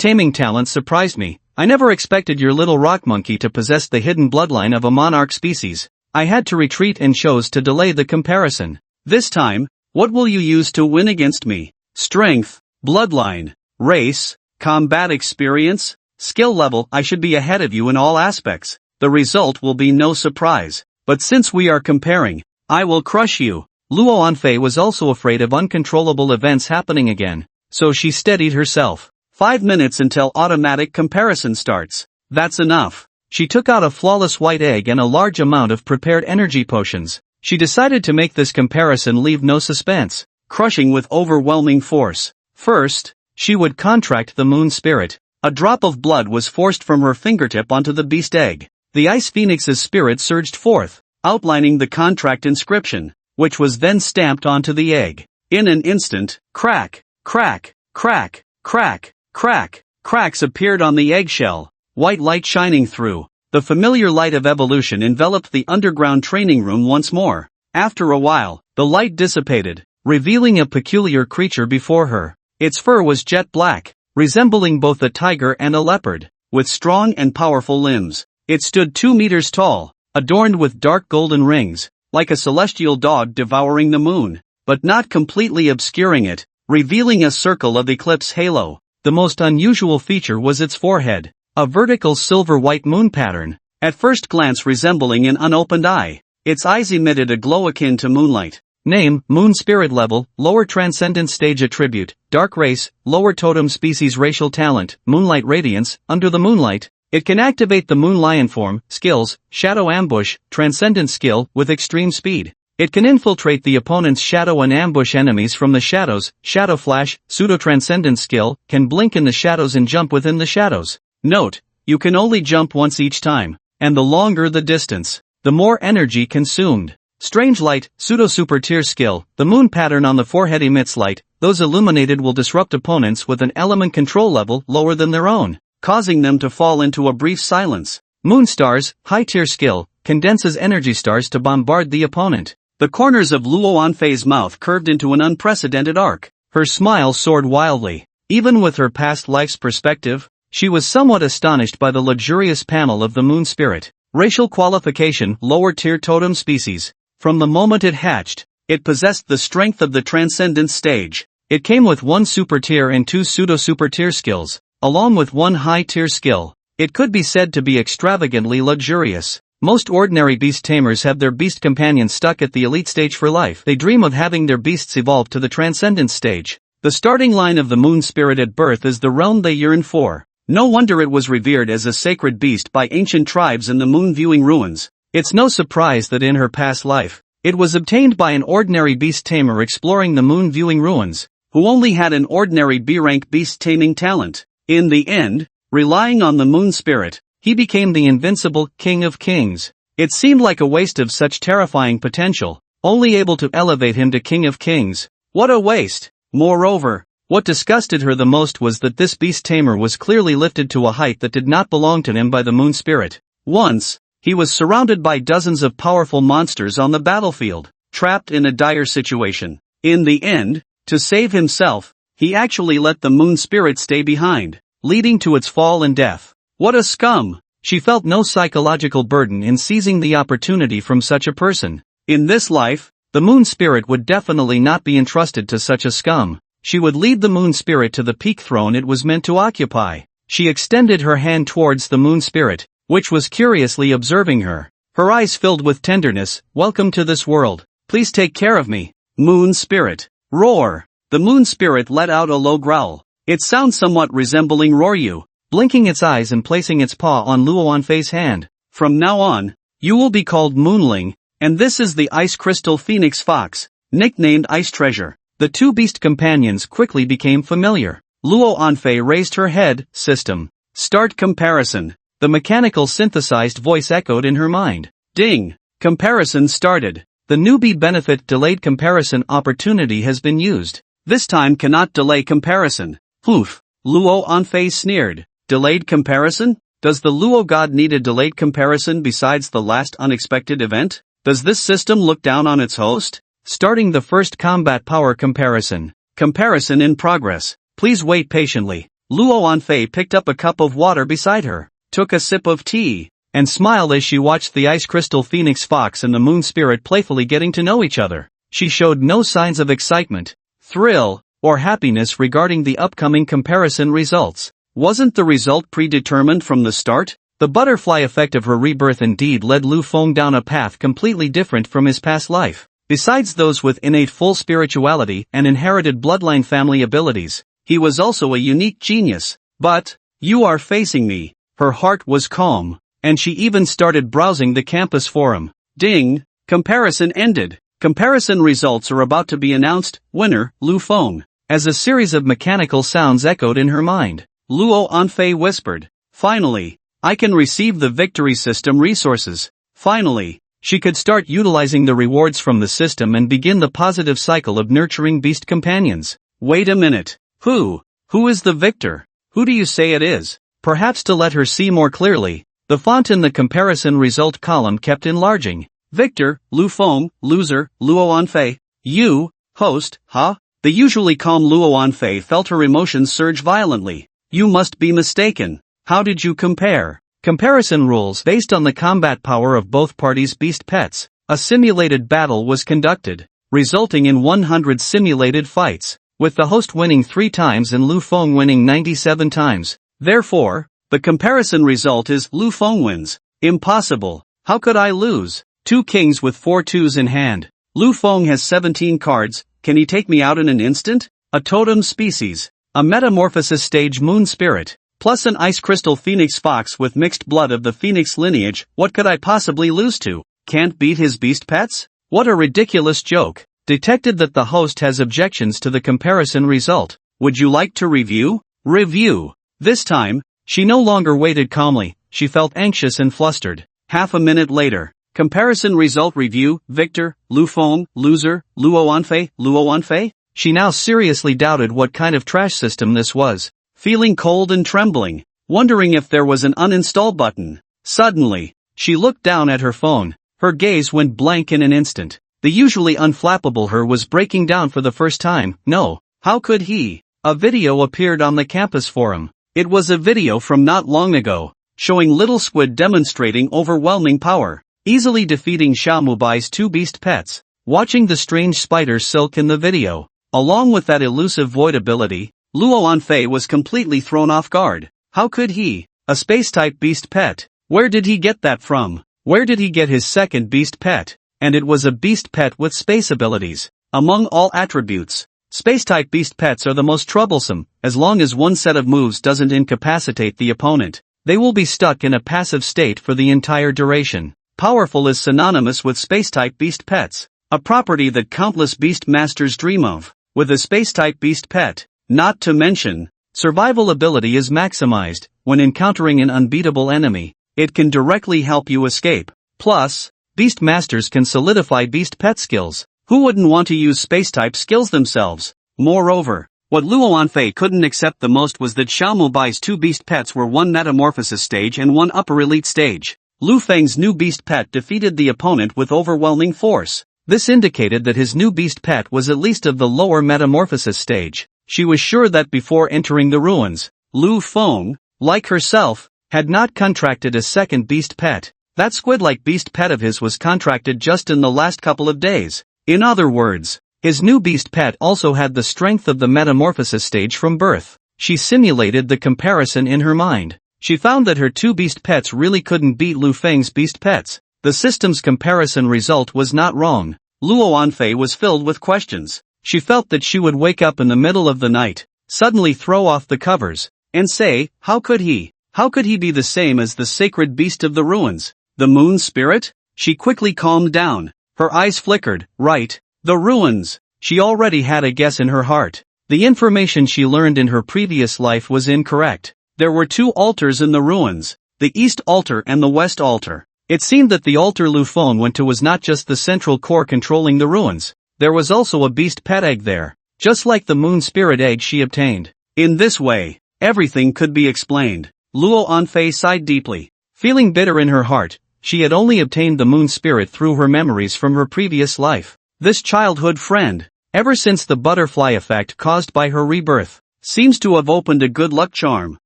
taming talent surprised me. I never expected your little rock monkey to possess the hidden bloodline of a monarch species. I had to retreat and chose to delay the comparison. This time, what will you use to win against me? Strength, bloodline, race, combat experience, skill level. I should be ahead of you in all aspects. The result will be no surprise. But since we are comparing, I will crush you. Luo Anfei was also afraid of uncontrollable events happening again, so she steadied herself. 5 minutes until automatic comparison starts. That's enough. She took out a flawless white egg and a large amount of prepared energy potions. She decided to make this comparison leave no suspense, crushing with overwhelming force. First, she would contract the moon spirit. A drop of blood was forced from her fingertip onto the beast egg. The ice phoenix's spirit surged forth, outlining the contract inscription, which was then stamped onto the egg. In an instant, crack, crack, crack, crack, crack, cracks appeared on the eggshell, white light shining through. The familiar light of evolution enveloped the underground training room once more. After a while, the light dissipated, revealing a peculiar creature before her. Its fur was jet black, resembling both a tiger and a leopard, with strong and powerful limbs. It stood 2 meters tall, adorned with dark golden rings, like a celestial dog devouring the moon, but not completely obscuring it, revealing a circle of eclipse halo. The most unusual feature was its forehead, a vertical silver-white moon pattern, at first glance resembling an unopened eye. Its eyes emitted a glow akin to moonlight. Name, Moon Spirit Level, Lower Transcendent Stage Attribute, Dark Race, Lower Totem Species Racial Talent, Moonlight Radiance, Under the Moonlight. It can activate the Moon Lion form, skills, Shadow Ambush, Transcendent Skill, with extreme speed. It can infiltrate the opponent's shadow and ambush enemies from the shadows. Shadow Flash, Pseudo-Transcendent Skill, can blink in the shadows and jump within the shadows. Note, you can only jump once each time, and the longer the distance, the more energy consumed. Strange Light, Pseudo-Super Tier Skill, the moon pattern on the forehead emits light. Those illuminated will disrupt opponents with an element control level lower than their own, causing them to fall into a brief silence. Moon Stars, High Tier Skill, condenses energy stars to bombard the opponent. The corners of Luo Anfei's mouth curved into an unprecedented arc. Her smile soared wildly. Even with her past life's perspective, she was somewhat astonished by the luxurious panel of the moon spirit. Racial qualification, Lower Tier Totem Species. From the moment it hatched, it possessed the strength of the Transcendent Stage. It came with 1 Super Tier and 2 Pseudo-Super Tier skills, along with 1 High Tier skill. It could be said to be extravagantly luxurious. Most ordinary beast tamers have their beast companions stuck at the elite stage for life. They dream of having their beasts evolve to the Transcendent Stage. The starting line of the moon spirit at birth is the realm they yearn for. No wonder it was revered as a sacred beast by ancient tribes in the moon-viewing ruins. It's no surprise that in her past life, it was obtained by an ordinary beast tamer exploring the moon-viewing ruins, who only had an ordinary B-rank beast-taming talent. In the end, relying on the moon spirit, he became the invincible King of Kings. It seemed like a waste of such terrifying potential, only able to elevate him to King of Kings. What a waste! Moreover, what disgusted her the most was that this beast tamer was clearly lifted to a height that did not belong to him by the moon spirit. Once, he was surrounded by dozens of powerful monsters on the battlefield, trapped in a dire situation. In the end, to save himself, he actually let the moon spirit stay behind, leading to its fall and death. What a scum! She felt no psychological burden in seizing the opportunity from such a person. In this life, the moon spirit would definitely not be entrusted to such a scum. She would lead the moon spirit to the peak throne it was meant to occupy. She extended her hand towards the moon spirit, which was curiously observing her. Her eyes filled with tenderness. Welcome to this world. Please take care of me. Moon spirit. Roar. The moon spirit let out a low growl. It sounds somewhat resembling Roryu, blinking its eyes and placing its paw on Luo Anfei's hand. From now on, you will be called Moonling, and this is the Ice Crystal Phoenix Fox, nicknamed Ice Treasure. The 2 beast companions quickly became familiar. Luo Anfei raised her head. System. Start comparison. The mechanical synthesized voice echoed in her mind. Ding! Comparison started. The newbie benefit delayed comparison opportunity has been used. This time cannot delay comparison. Poof. Luo Anfei sneered. Delayed comparison? Does the Luo god need a delayed comparison besides the last unexpected event? Does this system look down on its host? Starting the first combat power comparison. Comparison in progress. Please wait patiently. Luo Anfei picked up a cup of water beside her, took a sip of tea, and smiled as she watched the Ice Crystal Phoenix Fox and the Moon Spirit playfully getting to know each other. She showed no signs of excitement, thrill, or happiness regarding the upcoming comparison results. Wasn't the result predetermined from the start? The butterfly effect of her rebirth indeed led Lu Feng down a path completely different from his past life. Besides those with innate full spirituality and inherited bloodline family abilities, he was also a unique genius. But, you are facing me. Her heart was calm, and she even started browsing the campus forum. Ding! Comparison ended. Comparison results are about to be announced. Winner, Lu Feng. As a series of mechanical sounds echoed in her mind, Luo Anfei whispered, "Finally, I can receive the victory system resources." Finally, she could start utilizing the rewards from the system and begin the positive cycle of nurturing beast companions. Wait a minute. Who is the victor? Who do you say it is? Perhaps to let her see more clearly, the font in the comparison result column kept enlarging. Victor, Lu Feng, loser, Luo Anfei. You, host, huh? The usually calm Luo Anfei felt her emotions surge violently. You must be mistaken. How did you compare? Comparison rules based on the combat power of both parties' beast pets. A simulated battle was conducted, resulting in 100 simulated fights, with the host winning 3 times and Lu Feng winning 97 times. Therefore, the comparison result is Lu Feng wins. Impossible. How could I lose? 2 kings with 4 twos in hand. Lu Feng has 17 cards. Can he take me out in an instant? A totem species, a metamorphosis stage moon spirit, plus an ice crystal phoenix fox with mixed blood of the phoenix lineage. What could I possibly lose to? Can't beat his beast pets? What a ridiculous joke. Detected that the host has objections to the comparison result. Would you like to review? Review. This time, she no longer waited calmly. She felt anxious and flustered. Half a minute later. Comparison result review. Victor, Lu Feng, loser, Luo Anfei, Luo Anfei? She now seriously doubted what kind of trash system this was. Feeling cold and trembling, wondering if there was an uninstall button. Suddenly, she looked down at her phone. Her gaze went blank in an instant. The usually unflappable her was breaking down for the first time. No, how could he? A video appeared on the campus forum. It was a video from not long ago, showing Little Squid demonstrating overwhelming power, easily defeating Xiaomubai's 2 beast pets. Watching the strange spider silk in the video, along with that elusive void ability, Luo Anfei was completely thrown off guard. How could he? A space-type beast pet. Where did he get that from? Where did he get his second beast pet? And it was a beast pet with space abilities. Among all attributes, space-type beast pets are the most troublesome. As long as one set of moves doesn't incapacitate the opponent, they will be stuck in a passive state for the entire duration. Powerful is synonymous with space-type beast pets, a property that countless beast masters dream of. With a space-type beast pet, not to mention, survival ability is maximized. When encountering an unbeatable enemy, it can directly help you escape. Plus, beast masters can solidify beast pet skills. Who wouldn't want to use space-type skills themselves? Moreover, what Luo Anfei couldn't accept the most was that Xiaomubai's 2 beast pets were 1 metamorphosis stage and 1 upper elite stage. Lu Feng's new beast pet defeated the opponent with overwhelming force. This indicated that his new beast pet was at least of the lower metamorphosis stage. She was sure that before entering the ruins, Lu Feng, like herself, had not contracted a second beast pet. That squid-like beast pet of his was contracted just in the last couple of days. In other words, his new beast pet also had the strength of the metamorphosis stage from birth. She simulated the comparison in her mind. She found that her 2 beast pets really couldn't beat Lu Feng's beast pets. The system's comparison result was not wrong. Luo Anfei was filled with questions. She felt that she would wake up in the middle of the night, suddenly throw off the covers, and say, how could he? How could he be the same as the sacred beast of the ruins? The moon spirit? She quickly calmed down. Her eyes flickered. Right. The ruins. She already had a guess in her heart. The information she learned in her previous life was incorrect. There were 2 altars in the ruins, the east altar and the west altar. It seemed that the altar Lu Feng went to was not just the central core controlling the ruins. There was also a beast pet egg there, just like the moon spirit egg she obtained. In this way, everything could be explained. Luo Anfei sighed deeply. Feeling bitter in her heart, she had only obtained the moon spirit through her memories from her previous life. This childhood friend, ever since the butterfly effect caused by her rebirth, seems to have opened a good luck charm.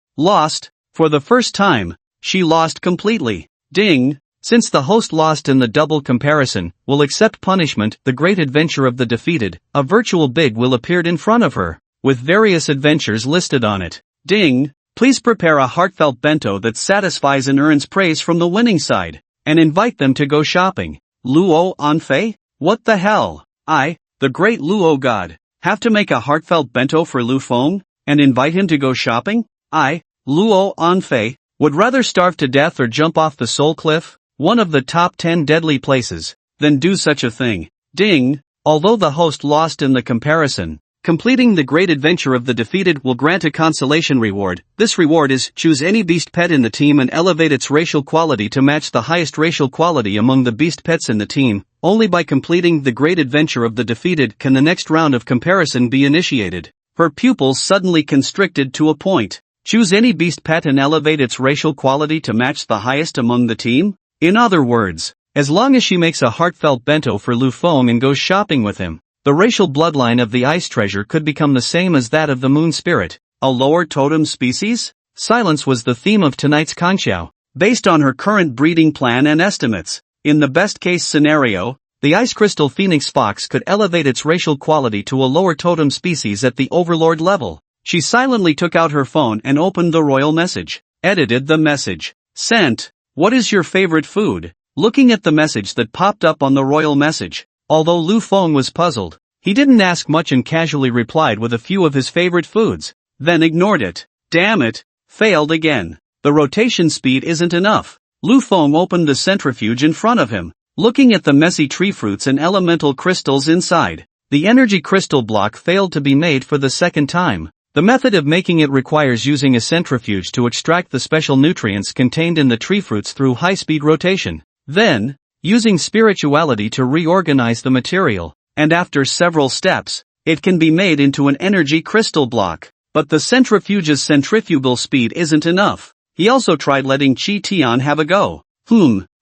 Lost, for the first time, she lost completely. Ding! Since the host lost in the double comparison, will accept punishment, the great adventure of the defeated, a virtual big will appeared in front of her, with various adventures listed on it. Ding! Please prepare a heartfelt bento that satisfies and earns praise from the winning side, and invite them to go shopping. Luo Anfei? What the hell? I, the great Luo god, have to make a heartfelt bento for Lu Feng, and invite him to go shopping? I, Luo Anfei, would rather starve to death or jump off the soul cliff, one of the top 10 deadly places, than do such a thing. Ding! Although the host lost in the comparison, completing the great adventure of the defeated will grant a consolation reward. This reward is, choose any beast pet in the team and elevate its racial quality to match the highest racial quality among the beast pets in the team. Only by completing the great adventure of the defeated can the next round of comparison be initiated. Her pupils suddenly constricted to a point. Choose any beast pet and elevate its racial quality to match the highest among the team? In other words, as long as she makes a heartfelt bento for Lu Feng and goes shopping with him, the racial bloodline of the ice treasure could become the same as that of the moon spirit. A lower totem species? Silence was the theme of tonight's Kanxiao. Based on her current breeding plan and estimates, in the best case scenario, the ice crystal phoenix fox could elevate its racial quality to a lower totem species at the overlord level. She silently took out her phone and opened the royal message. Edited the message. Sent. What is your favorite food? Looking at the message that popped up on the royal message, although Lu Feng was puzzled, he didn't ask much and casually replied with a few of his favorite foods, then ignored it. Damn it! Failed again. The rotation speed isn't enough. Lu Feng opened the centrifuge in front of him, looking at the messy tree fruits and elemental crystals inside. The energy crystal block failed to be made for the second time. The method of making it requires using a centrifuge to extract the special nutrients contained in the tree fruits through high-speed rotation. Then, using spirituality to reorganize the material, and after several steps, it can be made into an energy crystal block. But the centrifuge's centrifugal speed isn't enough. He also tried letting Chi Tian have a go.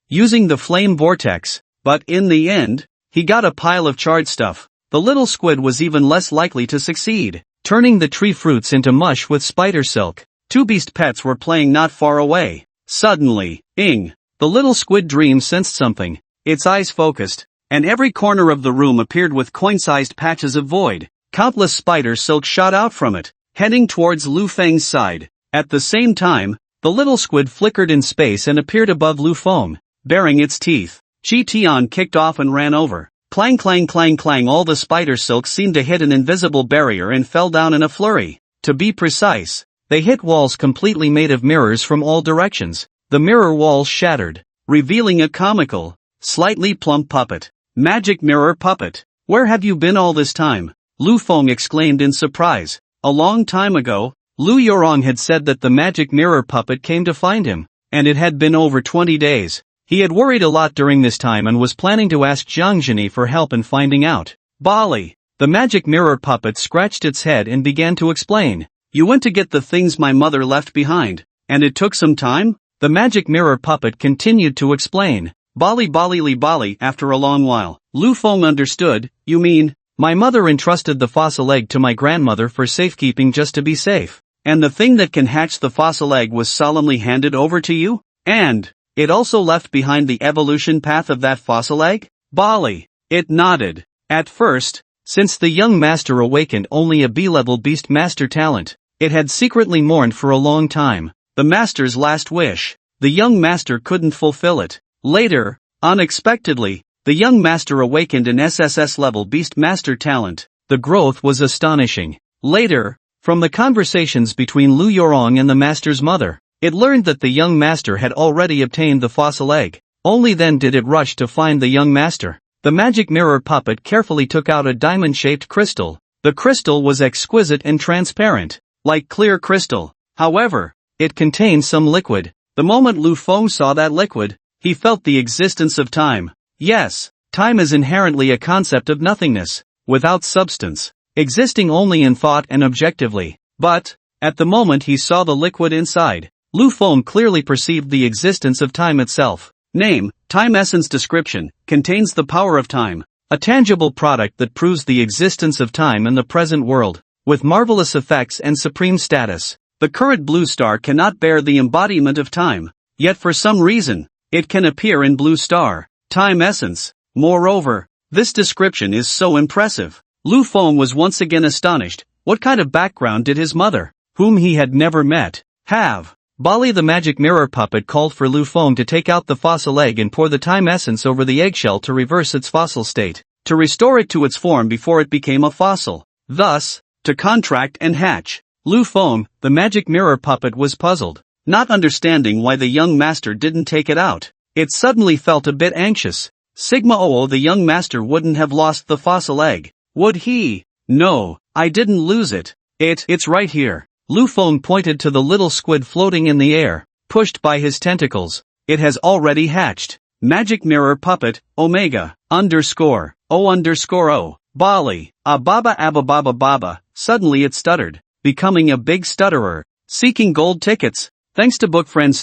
Using the flame vortex, but in the end, he got a pile of charred stuff. The little squid was even less likely to succeed, turning the tree fruits into mush with spider silk. Two beast pets were playing not far away. Suddenly, the little squid dream sensed something. Its eyes focused, and every corner of the room appeared with coin-sized patches of void. Countless spider silk shot out from it, heading towards Lu Feng's side. At the same time, the little squid flickered in space and appeared above Lu Feng, baring its teeth. Chi Tian kicked off and ran over. Clang clang clang clang, all the spider silk seemed to hit an invisible barrier and fell down in a flurry. To be precise, they hit walls completely made of mirrors from all directions. The mirror walls shattered, revealing a comical, slightly plump puppet. Magic mirror puppet. Where have you been all this time? Lu Feng exclaimed in surprise. A long time ago, Lu Yorong had said that the magic mirror puppet came to find him, and it had been over 20 days. He had worried a lot during this time and was planning to ask Zhang Zhini for help in finding out. Bali. The magic mirror puppet scratched its head and began to explain. You went to get the things my mother left behind, and it took some time? The magic mirror puppet continued to explain. Bali Bali Li Bali. After a long while, Lu Feng understood. You mean, my mother entrusted the fossil egg to my grandmother for safekeeping just to be safe, and the thing that can hatch the fossil egg was solemnly handed over to you? And it also left behind the evolution path of that fossil egg? Bali. It nodded. At first, since the young master awakened only a B-level beast master talent, it had secretly mourned for a long time. The master's last wish. The young master couldn't fulfill it. Later, unexpectedly, the young master awakened an Ssslevel beast master talent. The growth was astonishing. Later, from the conversations between Lu Yorong and the master's mother, it learned that the young master had already obtained the fossil egg. Only then did it rush to find the young master. The magic mirror puppet carefully took out a diamond-shaped crystal. The crystal was exquisite and transparent, like clear crystal. However, it contained some liquid. The moment Lu Feng saw that liquid, He felt the existence of time. Yes, time is inherently a concept of nothingness, without substance, existing only in thought and objectively. But, at the moment he saw the liquid inside, Lu Feng clearly perceived the existence of time itself. Name, Time Essence. Description, contains the power of time, a tangible product that proves the existence of time in the present world, with marvelous effects and supreme status. The current blue star cannot bear the embodiment of time, yet for some reason, it can appear in blue star, time essence. Moreover, this description is so impressive. Lu Feng was once again astonished. What kind of background did his mother, whom he had never met, have? Bali the magic mirror puppet called for Lu Feng to take out the fossil egg and pour the time essence over the eggshell to reverse its fossil state, to restore it to its form before it became a fossil, thus, to contract and hatch. Lu Feng, the magic mirror puppet, was puzzled, not understanding why the young master didn't take it out. It suddenly felt a bit anxious. Sigma Oo, the young master wouldn't have lost the fossil egg, would he? No, I didn't lose it. It's right here. Lu Feng pointed to the little squid floating in the air, pushed by his tentacles. It has already hatched. Magic mirror puppet, Omega, underscore, O underscore O, Bali, Ababa Abababa Baba. Suddenly it stuttered, becoming a big stutterer. Seeking gold tickets. Thanks to Bookfriends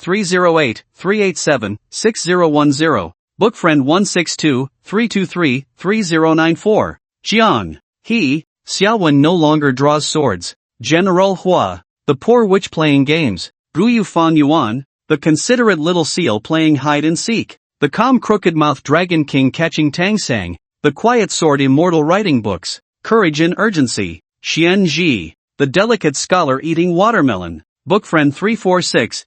308-387-6010, Bookfriend 162-323-3094. Jiang. He, Xiaowen no longer draws swords. General Hua, the poor witch playing games. Guyu Fan Yuan, the considerate little seal playing hide and seek. The calm crooked-mouthed dragon king catching Tang Sang. The quiet sword immortal writing books. Courage and urgency. Xian Ji, the delicate scholar eating watermelon. Bookfriend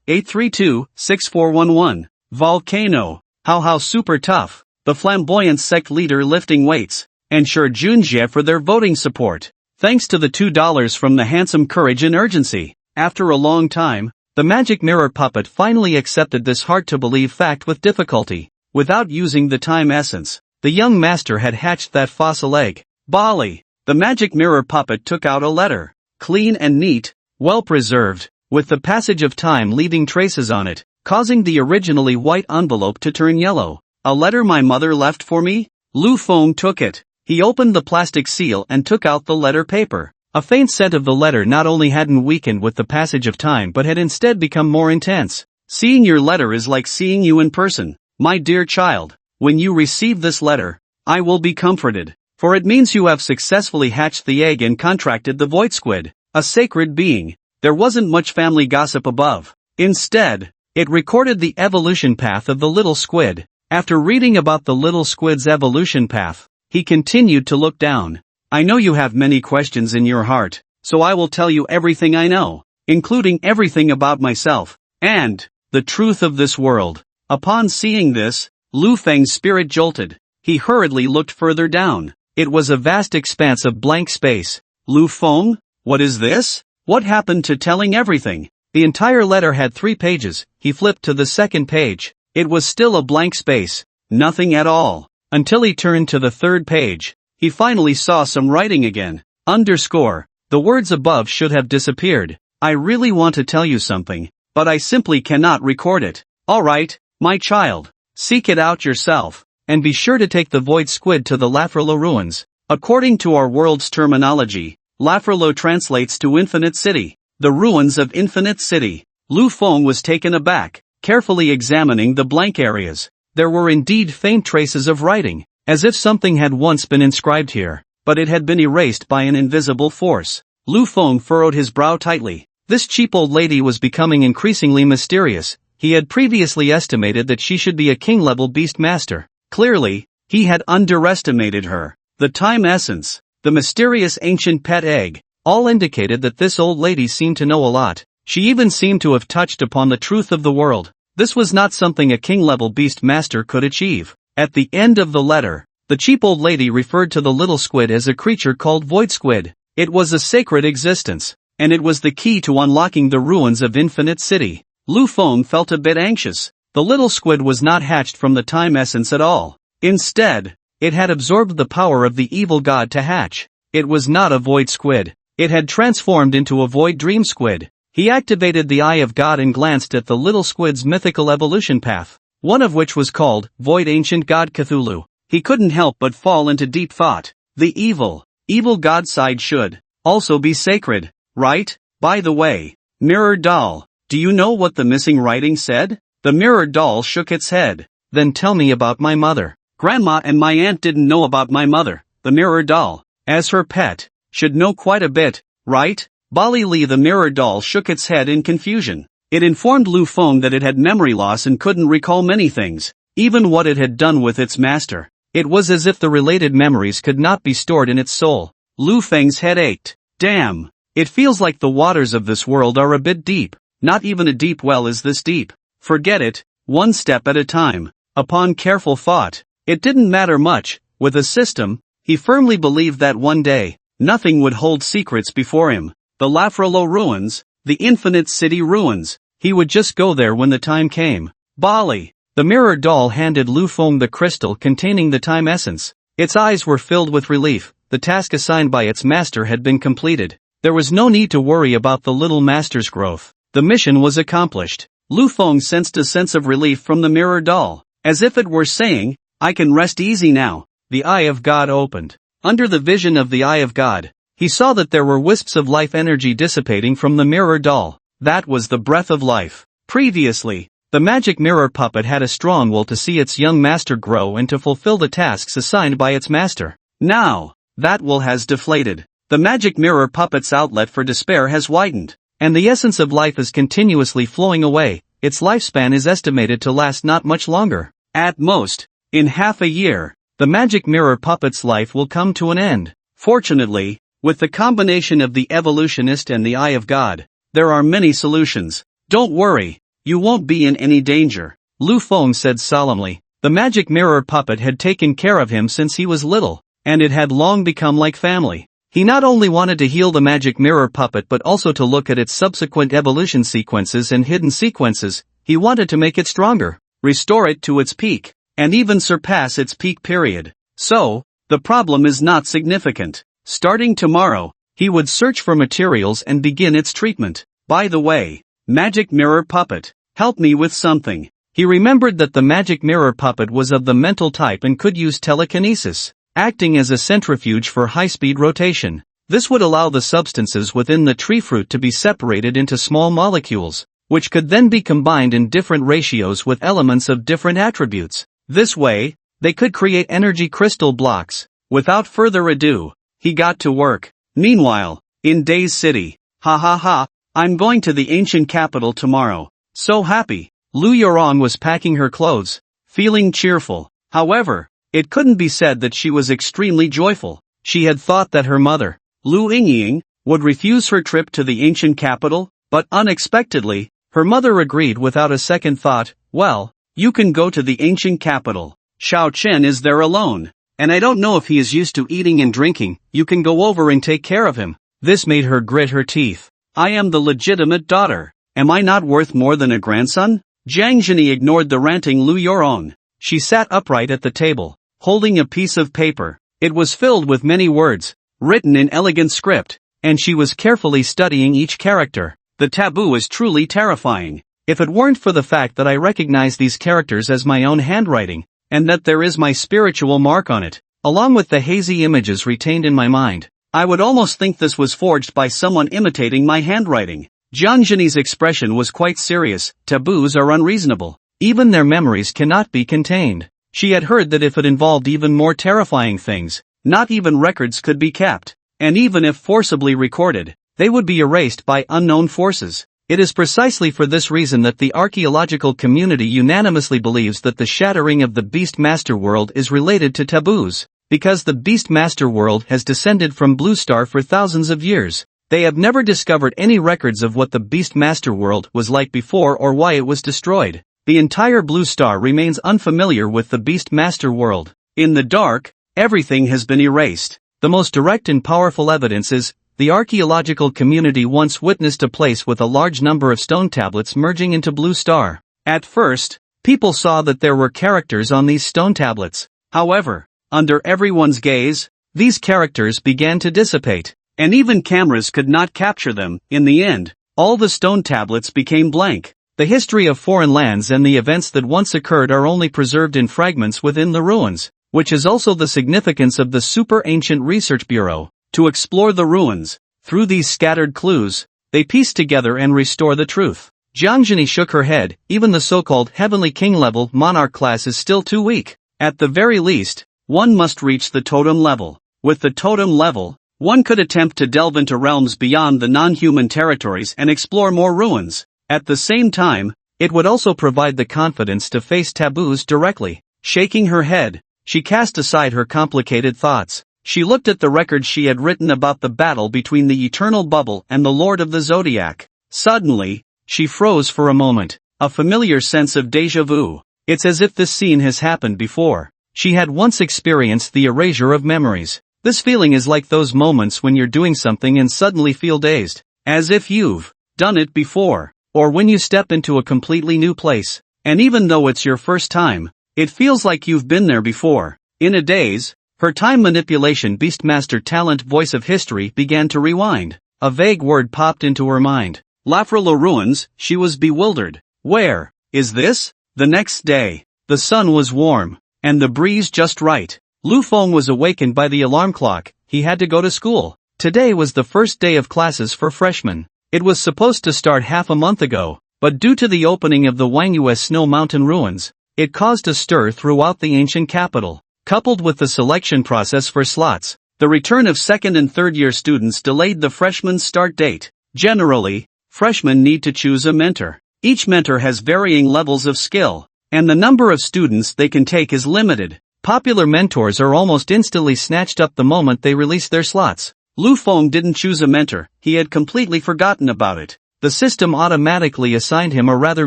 346-832-6411. Volcano. How super tough. The flamboyant sect leader lifting weights. And sure Junjie for their voting support. Thanks to the $2 from the handsome Courage and Urgency. After a long time, the magic mirror puppet finally accepted this hard-to-believe fact with difficulty. Without using the time essence, the young master had hatched that fossil egg. Bali, the magic mirror puppet took out a letter. Clean and neat, well-preserved, with the passage of time leaving traces on it, causing the originally white envelope to turn yellow. A letter my mother left for me? Lu Feng took it. He opened the plastic seal and took out the letter paper. A faint scent of the letter not only hadn't weakened with the passage of time but had instead become more intense. Seeing your letter is like seeing you in person, my dear child. When you receive this letter, I will be comforted, for it means you have successfully hatched the egg and contracted the void squid, a sacred being. There wasn't much family gossip above. Instead, it recorded the evolution path of the little squid. After reading about the little squid's evolution path, he continued to look down. I know you have many questions in your heart, so I will tell you everything I know, including everything about myself, and the truth of this world. Upon seeing this, Lu Feng's spirit jolted. He hurriedly looked further down. It was a vast expanse of blank space. Lu Feng? What is this? What happened to telling everything? The entire letter had 3 pages. He flipped to the second page. It was still a blank space. Nothing at all. Until he turned to the 3rd page. He finally saw some writing again. Underscore. The words above should have disappeared. I really want to tell you something, but I simply cannot record it. Alright, my child. Seek it out yourself. And be sure to take the void squid to the Lafralo ruins. According to our world's terminology, Lafralo translates to Infinite City. The ruins of Infinite City. Lu Feng was taken aback, carefully examining the blank areas. There were indeed faint traces of writing, as if something had once been inscribed here, but it had been erased by an invisible force. Lu Feng furrowed his brow tightly. This cheap old lady was becoming increasingly mysterious. He had previously estimated that she should be a king-level beast master. Clearly, he had underestimated her. The time essence, the mysterious ancient pet egg, all indicated that this old lady seemed to know a lot. She even seemed to have touched upon the truth of the world. This was not something a king-level beast master could achieve. At the end of the letter, the cheap old lady referred to the little squid as a creature called Void Squid. It was a sacred existence, and it was the key to unlocking the ruins of Infinite City. Lu Feng felt a bit anxious. The little squid was not hatched from the time essence at all. Instead, it had absorbed the power of the evil god to hatch. It was not a void squid. It had transformed into a void dream squid. He activated the Eye of God and glanced at the little squid's mythical evolution path. one of which was called Void Ancient God Cthulhu. He couldn't help but fall into deep thought. The evil god side should also be sacred, right? By the way, Mirror Doll, do you know what the missing writing said? The Mirror Doll shook its head. Then tell me about my mother. Grandma and my aunt didn't know about my mother. The Mirror Doll, as her pet, should know quite a bit, right? Bali Li. The Mirror Doll shook its head in confusion. It informed Lu Feng that it had memory loss and couldn't recall many things, even what it had done with its master. It was as if the related memories could not be stored in its soul. Lu Feng's head ached. Damn. It feels like the waters of this world are a bit deep. Not even a deep well is this deep. Forget it, one step at a time. Upon careful thought, it didn't matter much. With a system, he firmly believed that one day, nothing would hold secrets before him. The Lafrolo ruins, the Infinite City ruins. He would just go there when the time came. Bali. The Mirror Doll handed Lu Feng the crystal containing the time essence. Its eyes were filled with relief. The task assigned by its master had been completed. There was no need to worry about the little master's growth. The mission was accomplished. Lu Feng sensed a sense of relief from the Mirror Doll, as if it were saying, I can rest easy now. The Eye of God opened. Under the vision of the Eye of God, he saw that there were wisps of life energy dissipating from the Mirror Doll. That was the breath of life. Previously, the magic mirror puppet had a strong will to see its young master grow and to fulfill the tasks assigned by its master. Now, that will has deflated. The magic mirror puppet's outlet for despair has widened, and the essence of life is continuously flowing away. Its lifespan is estimated to last not much longer. At most, in half a year, the magic mirror puppet's life will come to an end. Fortunately, with the combination of the evolutionist and the Eye of God, there are many solutions. Don't worry, you won't be in any danger, Lu Feng said solemnly. The magic mirror puppet had taken care of him since he was little, and it had long become like family. He not only wanted to heal the magic mirror puppet but also to look at its subsequent evolution sequences and hidden sequences. He wanted to make it stronger, restore it to its peak, and even surpass its peak period. So, the problem is not significant. Starting tomorrow, he would search for materials and begin its treatment. By the way, magic mirror puppet, help me with something. He remembered that the magic mirror puppet was of the mental type and could use telekinesis, acting as a centrifuge for high-speed rotation. This would allow the substances within the tree fruit to be separated into small molecules, which could then be combined in different ratios with elements of different attributes. This way, they could create energy crystal blocks. Without further ado, he got to work. Meanwhile, in Days City, I'm going to the ancient capital tomorrow. So happy. Lu Yurong was packing her clothes, feeling cheerful. However, it couldn't be said that she was extremely joyful. She had thought that her mother, Lu Yingying, would refuse her trip to the ancient capital, but unexpectedly, her mother agreed without a second thought. Well, you can go to the ancient capital. Xiao Chen is there alone, and I don't know if he is used to eating and drinking. You can go over and take care of him. This made her grit her teeth. I am the legitimate daughter. Am I not worth more than a grandson? Jiang Zhini ignored the ranting Lu Yurong. She sat upright at the table, holding a piece of paper. It was filled with many words, written in elegant script, and she was carefully studying each character. The taboo is truly terrifying. If it weren't for the fact that I recognize these characters as my own handwriting, and that there is my spiritual mark on it, along with the hazy images retained in my mind, I would almost think this was forged by someone imitating my handwriting. Jiang Zhini's expression was quite serious. Taboos are unreasonable. Even their memories cannot be contained. She had heard that if it involved even more terrifying things, not even records could be kept, and even if forcibly recorded, they would be erased by unknown forces. It is precisely for this reason that the archaeological community unanimously believes that the shattering of the Beast Master World is related to taboos. Because the Beast Master World has descended from Blue Star for thousands of years, they have never discovered any records of what the Beast Master World was like before or why it was destroyed. The entire Blue Star remains unfamiliar with the Beast Master World. In the dark, everything has been erased. The most direct and powerful evidence is, the archaeological community once witnessed a place with a large number of stone tablets merging into Blue Star. At first, people saw that there were characters on these stone tablets. However, under everyone's gaze, these characters began to dissipate, and even cameras could not capture them. In the end, all the stone tablets became blank. The history of foreign lands and the events that once occurred are only preserved in fragments within the ruins, which is also the significance of the Super Ancient Research Bureau, to explore the ruins. Through these scattered clues, they piece together and restore the truth. Jiang Zhini shook her head. Even the so-called Heavenly King level Monarch class is still too weak. At the very least, one must reach the totem level. With the totem level, one could attempt to delve into realms beyond the non-human territories and explore more ruins. At the same time, it would also provide the confidence to face taboos directly. Shaking her head, she cast aside her complicated thoughts. She looked at the records she had written about the battle between the Eternal Bubble and the Lord of the Zodiac. Suddenly, she froze for a moment, a familiar sense of déjà vu. It's as if this scene has happened before. She had once experienced the erasure of memories. This feeling is like those moments when you're doing something and suddenly feel dazed, as if you've done it before, or when you step into a completely new place, and even though it's your first time, it feels like you've been there before. In a daze, her time manipulation beastmaster talent voice of history began to rewind. A vague word popped into her mind. Lafralo ruins. She was bewildered. Where is this? The next day, the sun was warm, and the breeze just right. Lu Feng was awakened by the alarm clock. He had to go to school. Today was the first day of classes for freshmen. It was supposed to start half a month ago, but due to the opening of the Wangyue Snow Mountain ruins, it caused a stir throughout the ancient capital. Coupled with the selection process for slots, the return of second and third year students delayed the freshman start date. Generally, freshmen need to choose a mentor. Each mentor has varying levels of skill, and the number of students they can take is limited. Popular mentors are almost instantly snatched up the moment they release their slots. Lu Feng didn't choose a mentor, he had completely forgotten about it. The system automatically assigned him a rather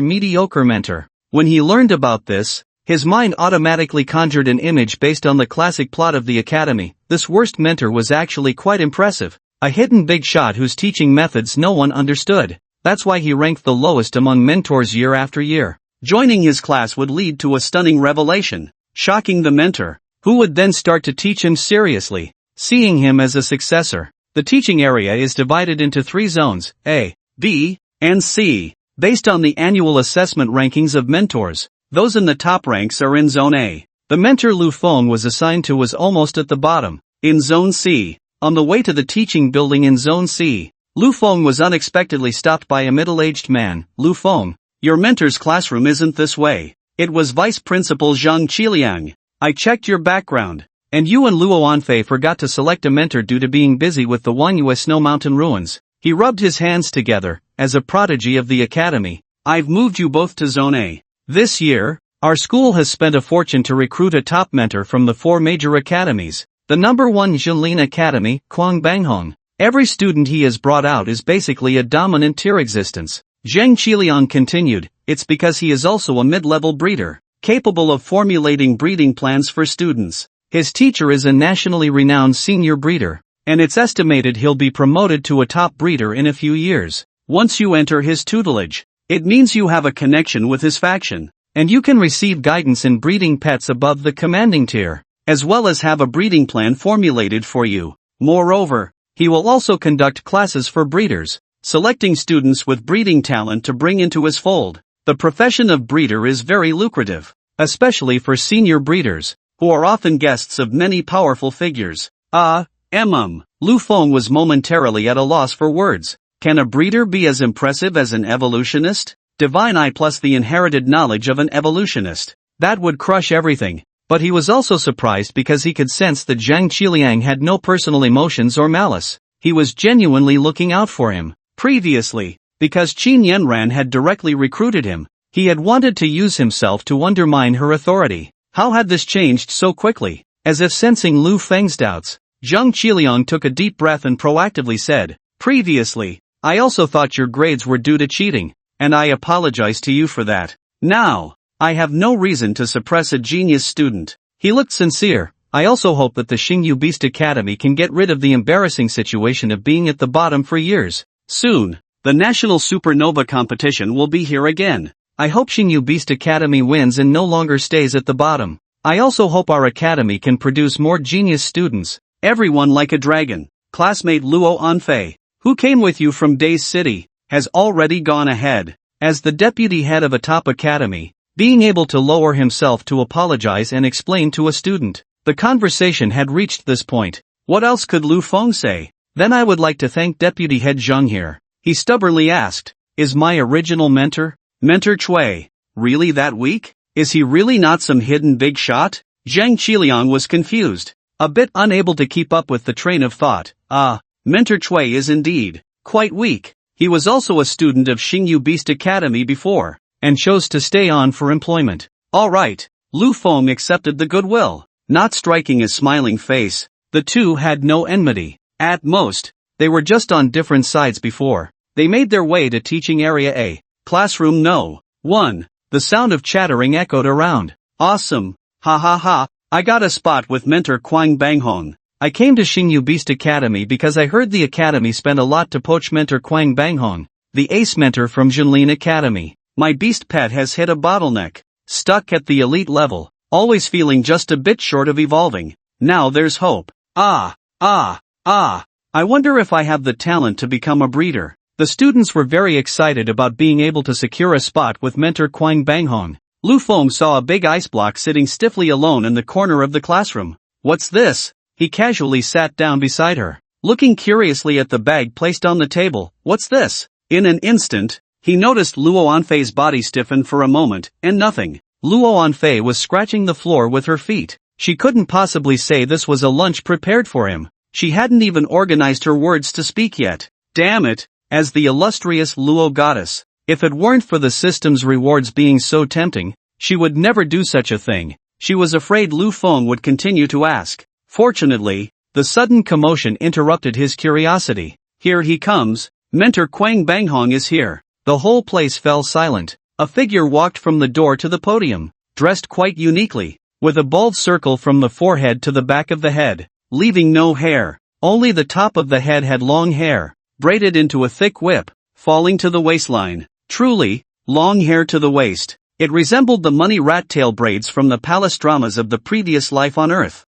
mediocre mentor. When he learned about this, his mind automatically conjured an image based on the classic plot of the academy. This worst mentor was actually quite impressive. A hidden big shot whose teaching methods no one understood. That's why he ranked the lowest among mentors year after year. Joining his class would lead to a stunning revelation, shocking the mentor, who would then start to teach him seriously, seeing him as a successor. The teaching area is divided into 3 zones, A, B, and C, based on the annual assessment rankings of mentors. Those in the top ranks are in Zone A. The mentor Lu Feng was assigned to was almost at the bottom. In Zone C, on the way to the teaching building in Zone C, Lu Feng was unexpectedly stopped by a middle-aged man. Lu Feng, your mentor's classroom isn't this way. It was Vice Principal Zhang Qiliang. I checked your background, and you and Luo Anfei forgot to select a mentor due to being busy with the Wangyue Snow Mountain ruins. He rubbed his hands together. As a prodigy of the academy, I've moved you both to Zone A. This year, our school has spent a fortune to recruit a top mentor from the 4 major academies. The number 1 Zhenlin Academy, Kuang Banghong. Every student he has brought out is basically a dominant tier existence. Zhang Qiliang continued, it's because he is also a mid-level breeder, capable of formulating breeding plans for students. His teacher is a nationally renowned senior breeder, and it's estimated he'll be promoted to a top breeder in a few years. Once you enter his tutelage, it means you have a connection with his faction, and you can receive guidance in breeding pets above the commanding tier, as well as have a breeding plan formulated for you. Moreover, he will also conduct classes for breeders, selecting students with breeding talent to bring into his fold. The profession of breeder is very lucrative, especially for senior breeders, who are often guests of many powerful figures. Lu Feng was momentarily at a loss for words. Can a breeder be as impressive as an evolutionist? Divine eye plus the inherited knowledge of an evolutionist. That would crush everything. But he was also surprised because he could sense that Zhang Qiliang had no personal emotions or malice. He was genuinely looking out for him. Previously, because Qin Yanran had directly recruited him, he had wanted to use himself to undermine her authority. How had this changed so quickly? As if sensing Lu Feng's doubts, Zhang Qiliang took a deep breath and proactively said, previously, I also thought your grades were due to cheating, and I apologize to you for that. Now, I have no reason to suppress a genius student. He looked sincere. I also hope that the Xingyu Beast Academy can get rid of the embarrassing situation of being at the bottom for years. Soon, the National Supernova competition will be here again. I hope Xingyu Beast Academy wins and no longer stays at the bottom. I also hope our academy can produce more genius students. Everyone like a dragon. Classmate Luo Anfei, who came with you from Days City, has already gone ahead. As the deputy head of a top academy, being able to lower himself to apologize and explain to a student, the conversation had reached this point. What else could Lu Feng say? Then I would like to thank Deputy Head Zheng here. He stubbornly asked, is my original mentor, Mentor Chui, really that weak? Is he really not some hidden big shot? Zhang Qiliang was confused, a bit unable to keep up with the train of thought. Mentor Chui is indeed quite weak. He was also a student of Xingyu Beast Academy before, and chose to stay on for employment. Alright, Lu Feng accepted the goodwill, not striking his smiling face. The two had no enmity. At most, they were just on different sides before. They made their way to teaching area A, classroom No. 1. The sound of chattering echoed around. Awesome, ha ha ha, I got a spot with mentor Quang Banghong. I came to Xingyu Beast Academy because I heard the academy spent a lot to poach mentor Quang Banghong, the ace mentor from Junlin Academy. My beast pet has hit a bottleneck, stuck at the elite level, always feeling just a bit short of evolving. Now there's hope. I wonder if I have the talent to become a breeder. The students were very excited about being able to secure a spot with mentor Quang Banghong. Lu Feng saw a big ice block sitting stiffly alone in the corner of the classroom. What's this? He casually sat down beside her, looking curiously at the bag placed on the table. What's this? In an instant, he noticed Luo Anfei's body stiffen for a moment, and nothing. Luo Anfei was scratching the floor with her feet. She couldn't possibly say this was a lunch prepared for him. She hadn't even organized her words to speak yet. Damn it, as the illustrious Luo goddess, if it weren't for the system's rewards being so tempting, she would never do such a thing. She was afraid Lu Feng would continue to ask. Fortunately, the sudden commotion interrupted his curiosity. Here he comes, mentor Quang Banghong is here. The whole place fell silent. A figure walked from the door to the podium, dressed quite uniquely, with a bald circle from the forehead to the back of the head, leaving no hair. Only the top of the head had long hair, braided into a thick whip, falling to the waistline. Truly, long hair to the waist. It resembled the money rat tail braids from the palace dramas of the previous life on Earth.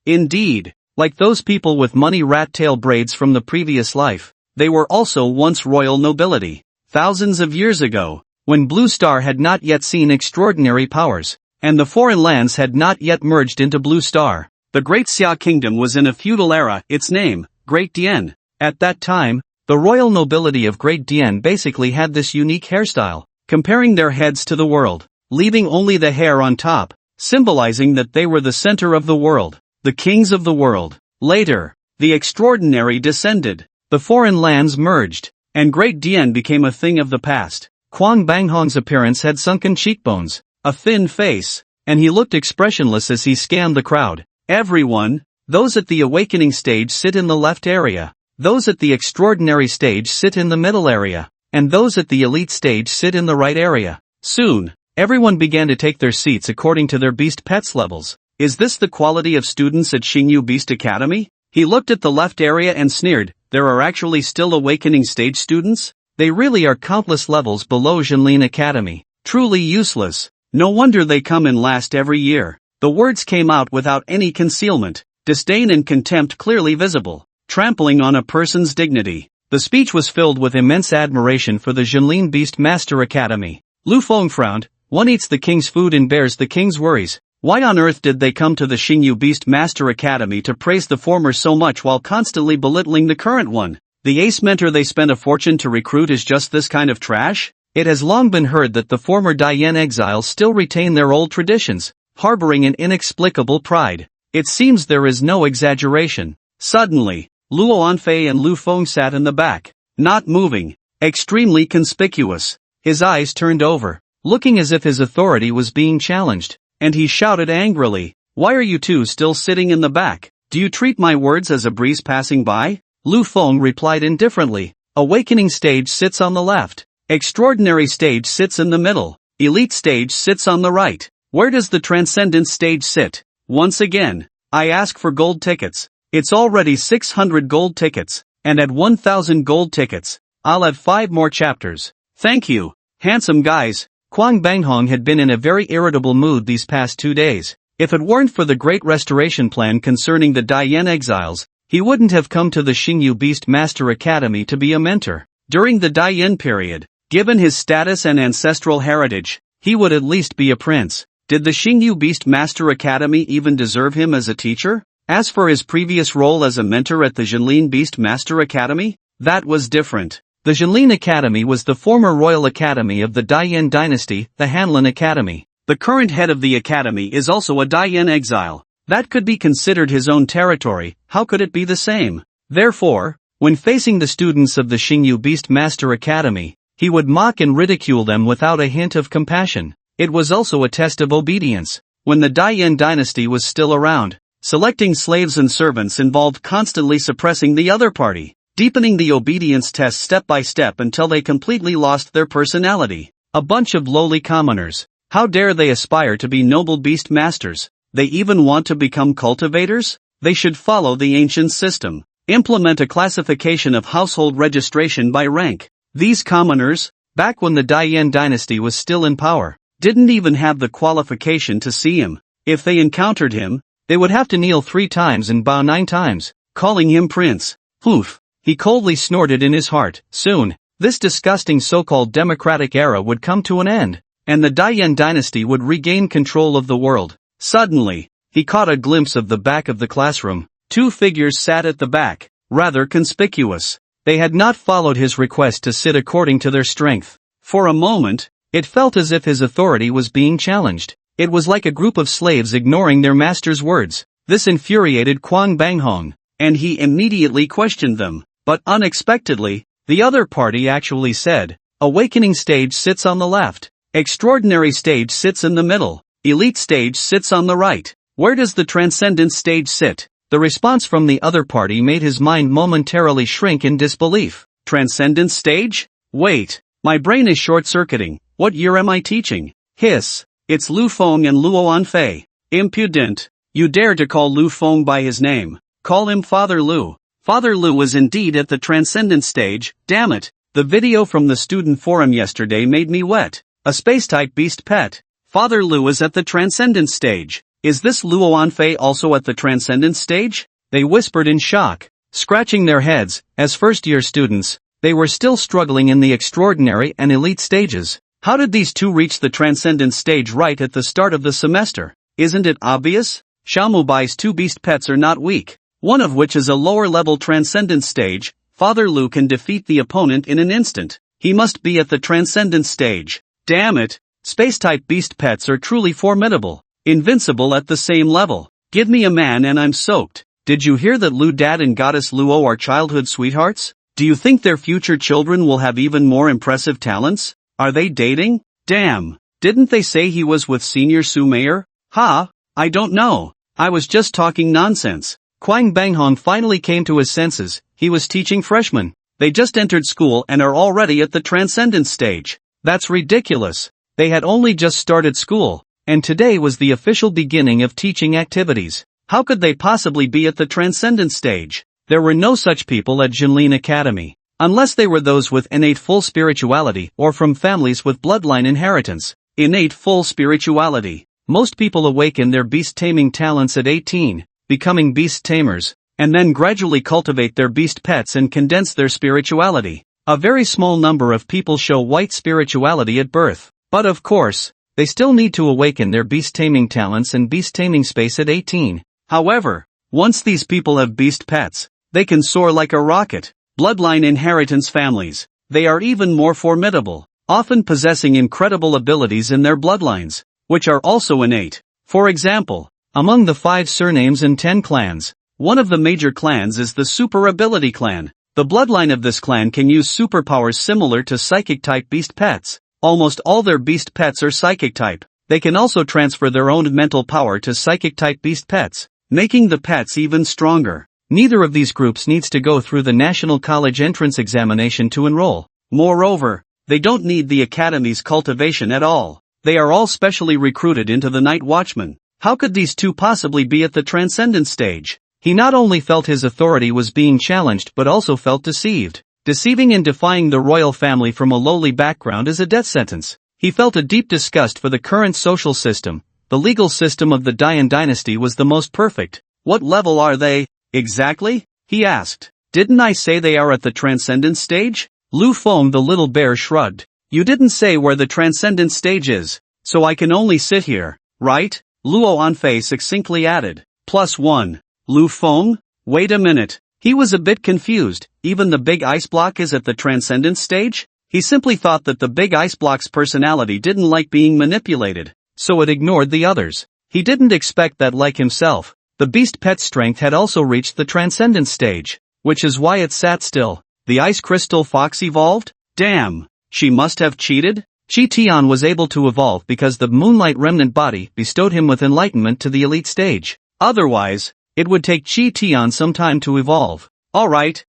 Indeed, like those people with money rat tail braids from the previous life, they were also once royal nobility. Thousands of years ago, when Blue Star had not yet seen extraordinary powers, and the foreign lands had not yet merged into Blue Star, the Great Xia Kingdom was in a feudal era, its name, Great Dian. At that time, the royal nobility of Great Dian basically had this unique hairstyle, comparing their heads to the world, leaving only the hair on top, symbolizing that they were the center of the world, the kings of the world. Later, the extraordinary descended, the foreign lands merged, and Great Dian became a thing of the past. Quang Banghong's appearance had sunken cheekbones, a thin face, and he looked expressionless as he scanned the crowd. Everyone, those at the awakening stage sit in the left area, those at the extraordinary stage sit in the middle area, and those at the elite stage sit in the right area. Soon, everyone began to take their seats according to their beast pets levels. Is this the quality of students at Xingyu Beast Academy? He looked at the left area and sneered, there are actually still awakening stage students? They really are countless levels below Junlin Academy. Truly useless. No wonder they come in last every year. The words came out without any concealment, disdain and contempt clearly visible, trampling on a person's dignity. The speech was filled with immense admiration for the Junlin Beast Master Academy. Lu Feng frowned. One eats the king's food and bears the king's worries. Why on earth did they come to the Xingyu Beast Master Academy to praise the former so much while constantly belittling the current one? The ace mentor they spent a fortune to recruit is just this kind of trash? It has long been heard that the former Dian exiles still retain their old traditions, harboring an inexplicable pride. It seems there is no exaggeration. Suddenly, Luo Anfei and Lu Feng sat in the back, not moving, extremely conspicuous. His eyes turned over, looking as if his authority was being challenged, and he shouted angrily, "Why are you two still sitting in the back? Do you treat my words as a breeze passing by?" Lu Feng replied indifferently, "Awakening stage sits on the left. Extraordinary stage sits in the middle. Elite stage sits on the right. Where does the Transcendent stage sit? Once again, I ask for gold tickets. It's already 600 gold tickets, and at 1,000 gold tickets, I'll add 5 more chapters. Thank you, handsome guys." Quang Banghong had been in a very irritable mood these past 2 days. If it weren't for the Great Restoration Plan concerning the Dian exiles, he wouldn't have come to the Xingyu Beast Master Academy to be a mentor. During the Dian period, Given his status and ancestral heritage, he would at least be a prince. Did the Xingyu Beast Master Academy even deserve him as a teacher? As for his previous role as a mentor at the Jinlin Beast Master Academy, that was different. The Jinlin Academy was the former royal academy of the Daiyan dynasty, the Hanlin Academy. The current head of the academy is also a Daiyan exile. That could be considered his own territory. How could it be the same? Therefore, when facing the students of the Xingyu Beast Master Academy, he would mock and ridicule them without a hint of compassion. It was also a test of obedience. When the Daiyan dynasty was still around, selecting slaves and servants involved constantly suppressing the other party, deepening the obedience test step by step until they completely lost their personality. A bunch of lowly commoners. How dare they aspire to be noble beast masters? They even want to become cultivators? They should follow the ancient system. Implement a classification of household registration by rank. These commoners, back when the Daiyan dynasty was still in power, didn't even have the qualification to see him. If they encountered him, they would have to kneel 3 times and bow 9 times, calling him prince. Poof! He coldly snorted in his heart. Soon, this disgusting so-called democratic era would come to an end, and the Daiyan dynasty would regain control of the world. Suddenly, he caught a glimpse of the back of the classroom. 2 figures sat at the back, rather conspicuous. They had not followed his request to sit according to their strength. For a moment, it felt as if his authority was being challenged. It was like a group of slaves ignoring their master's words. This infuriated Kwang Banghong, and he immediately questioned them. But unexpectedly, the other party actually said, Awakening stage sits on the left. Extraordinary stage sits in the middle. Elite stage sits on the right. Where does the Transcendent stage sit? The response from the other party made his mind momentarily shrink in disbelief. Transcendent stage? Wait, my brain is short-circuiting. What year am I teaching? Hiss. It's Lu Feng and Luo Anfei. Impudent. You dare to call Lu Feng by his name. Call him Father Lu. Father Lu is indeed at the Transcendent stage. Damn it. The video from the student forum yesterday made me wet. A space-type beast pet. Father Lu is at the Transcendent stage. Is this Luo Anfei also at the Transcendent stage? They whispered in shock, scratching their heads. As first-year students, they were still struggling in the extraordinary and elite stages. How did these two reach the Transcendent stage right at the start of the semester? Isn't it obvious? Xiaomubai's 2 beast pets are not weak, one of which is a lower-level Transcendent stage. Father Lu can defeat the opponent in an instant. He must be at the Transcendent stage. Damn it! Space-type beast pets are truly formidable. Invincible at the same level. Give me a man and I'm soaked. Did you hear that Lu Dad and Goddess Luo are childhood sweethearts? Do you think their future children will have even more impressive talents? Are they dating? Damn. Didn't they say he was with Senior Su Mayer? Ha? I don't know. I was just talking nonsense. Kwang Banghong finally came to his senses. He was teaching freshmen. They just entered school and are already at the Transcendent stage. That's ridiculous. They had only just started school. And today was the official beginning of teaching activities. How could they possibly be at the Transcendent stage? There were no such people at Jinlin Academy. Unless they were those with innate full spirituality or from families with bloodline inheritance. Innate full spirituality. Most people awaken their beast-taming talents at 18, becoming beast tamers, and then gradually cultivate their beast pets and condense their spirituality. A very small number of people show white spirituality at birth. But of course, they still need to awaken their beast-taming talents and beast-taming space at 18. However, once these people have beast pets, they can soar like a rocket. Bloodline inheritance families. They are even more formidable, often possessing incredible abilities in their bloodlines, which are also innate. For example, among the 5 surnames and 10 clans, one of the major clans is the Super Ability Clan. The bloodline of this clan can use superpowers similar to psychic-type beast pets. Almost all their beast pets are psychic type. They can also transfer their own mental power to psychic type beast pets, making the pets even stronger. Neither of these groups needs to go through the National College entrance examination to enroll. Moreover, they don't need the Academy's cultivation at all. They are all specially recruited into the Night Watchman. How could these two possibly be at the Transcendent stage? He not only felt his authority was being challenged but also felt deceived. Deceiving and defying the royal family from a lowly background is a death sentence. He felt a deep disgust for the current social system. The legal system of the Daiyan dynasty was the most perfect. What level are they, exactly? He asked. Didn't I say they are at the Transcendent stage? Lu Feng the little bear shrugged. You didn't say where the transcendent stage is, so I can only sit here, right? Luo Anfei succinctly added. +1. Lu Feng? Wait a minute. He was a bit confused. Even the big ice block is at the transcendent stage? He simply thought that the big ice block's personality didn't like being manipulated, so it ignored the others. He didn't expect that, like himself, the beast pet's strength had also reached the transcendent stage, which is why it sat still. The ice crystal fox evolved? Damn! She must have cheated? Chi Tian was able to evolve because the moonlight remnant body bestowed him with enlightenment to the elite stage. Otherwise, it would take Chi Tian some time to evolve. Alright,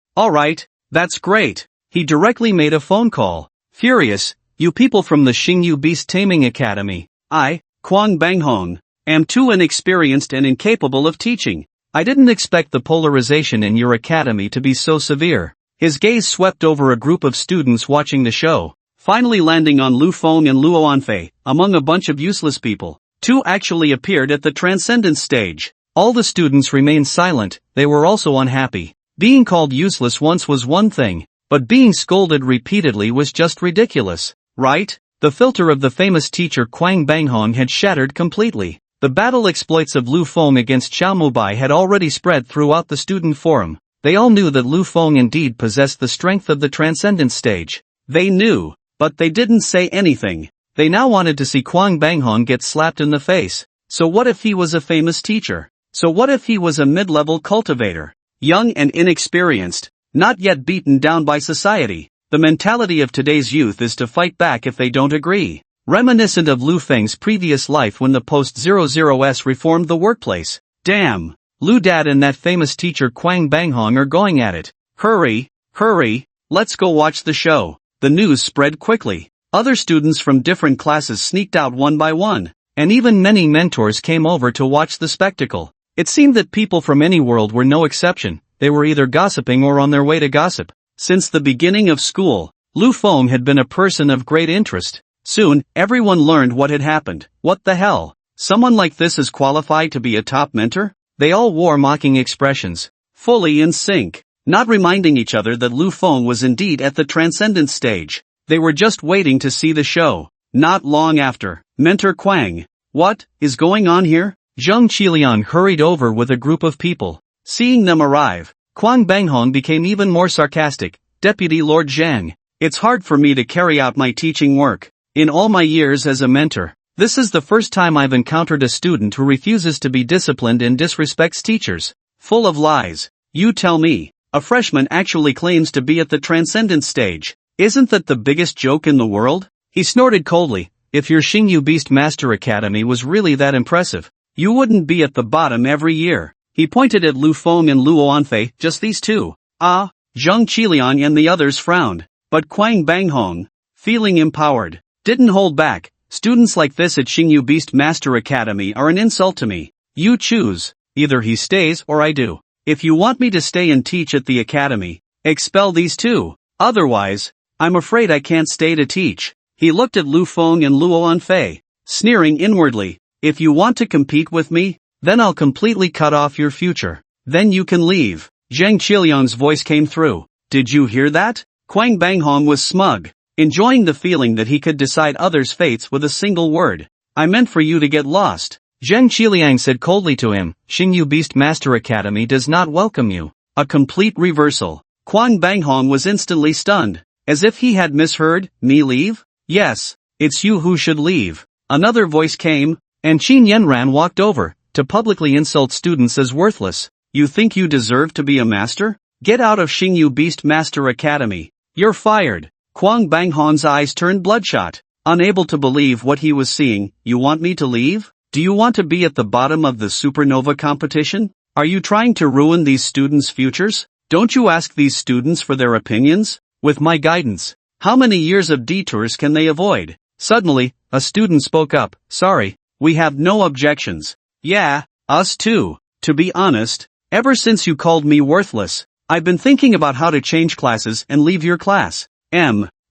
that's great. He directly made a phone call. Furious, you people from the Xingyu Beast Taming Academy. I, Kwang Banghong, am too inexperienced and incapable of teaching. I didn't expect the polarization in your academy to be so severe. His gaze swept over a group of students watching the show, finally landing on Lu Feng and Luo Anfei. Among a bunch of useless people, two actually appeared at the transcendent stage. All the students remained silent. They were also unhappy. Being called useless once was one thing, but being scolded repeatedly was just ridiculous, right? The filter of the famous teacher Kwang Banghong had shattered completely. The battle exploits of Lu Feng against Xiao Mubai had already spread throughout the student forum. They all knew that Lu Feng indeed possessed the strength of the transcendent stage. They knew, but they didn't say anything. They now wanted to see Kwang Banghong get slapped in the face. So what if he was a famous teacher? So what if he was a mid-level cultivator? Young and inexperienced, not yet beaten down by society. The mentality of today's youth is to fight back if they don't agree. Reminiscent of Lu Feng's previous life when the post-00s reformed the workplace. Damn, Lu Dad and that famous teacher Kwang Banghong are going at it. Hurry, let's go watch the show. The news spread quickly. Other students from different classes sneaked out one by one, and even many mentors came over to watch the spectacle. It seemed that people from any world were no exception. They were either gossiping or on their way to gossip. Since the beginning of school, Lu Feng had been a person of great interest. Soon, everyone learned what had happened. What the hell? Someone like this is qualified to be a top mentor? They all wore mocking expressions, fully in sync, not reminding each other that Lu Feng was indeed at the transcendent stage. They were just waiting to see the show. Not long after, Mentor Kwang. What is going on here? Zheng Qiliang hurried over with a group of people. Seeing them arrive, Kwang Banghong became even more sarcastic. Deputy Lord Zhang, it's hard for me to carry out my teaching work. In all my years as a mentor, this is the first time I've encountered a student who refuses to be disciplined and disrespects teachers. Full of lies. You tell me, a freshman actually claims to be at the transcendent stage. Isn't that the biggest joke in the world? He snorted coldly. If your Xingyu Beast Master Academy was really that impressive, you wouldn't be at the bottom every year. He pointed at Lu Feng and Luo Anfei, just these two. Zheng Qiliang and the others frowned. But Kwang Banghong, feeling empowered, didn't hold back. Students like this at Xingyu Beast Master Academy are an insult to me. You choose. Either he stays or I do. If you want me to stay and teach at the academy, expel these two. Otherwise, I'm afraid I can't stay to teach. He looked at Lu Feng and Luo Anfei, sneering inwardly. If you want to compete with me, then I'll completely cut off your future. Then you can leave. Zheng Qiliang's voice came through. Did you hear that? Kwang Banghong was smug, enjoying the feeling that he could decide others' fates with a single word. I meant for you to get lost. Zheng Qiliang said coldly to him. Xingyu Beast Master Academy does not welcome you. A complete reversal. Kwang Banghong was instantly stunned, as if he had misheard. Me leave? Yes, it's you who should leave. Another voice came, and Qin Yanran walked over, to publicly insult students as worthless. You think you deserve to be a master? Get out of Xingyu Beast Master Academy. You're fired. Kwang Banghong's eyes turned bloodshot, unable to believe what he was seeing. You want me to leave? Do you want to be at the bottom of the supernova competition? Are you trying to ruin these students' futures? Don't you ask these students for their opinions? With my guidance, how many years of detours can they avoid? Suddenly, a student spoke up. Sorry, we have no objections. Yeah, us too. To be honest, ever since you called me worthless, I've been thinking about how to change classes and leave your class.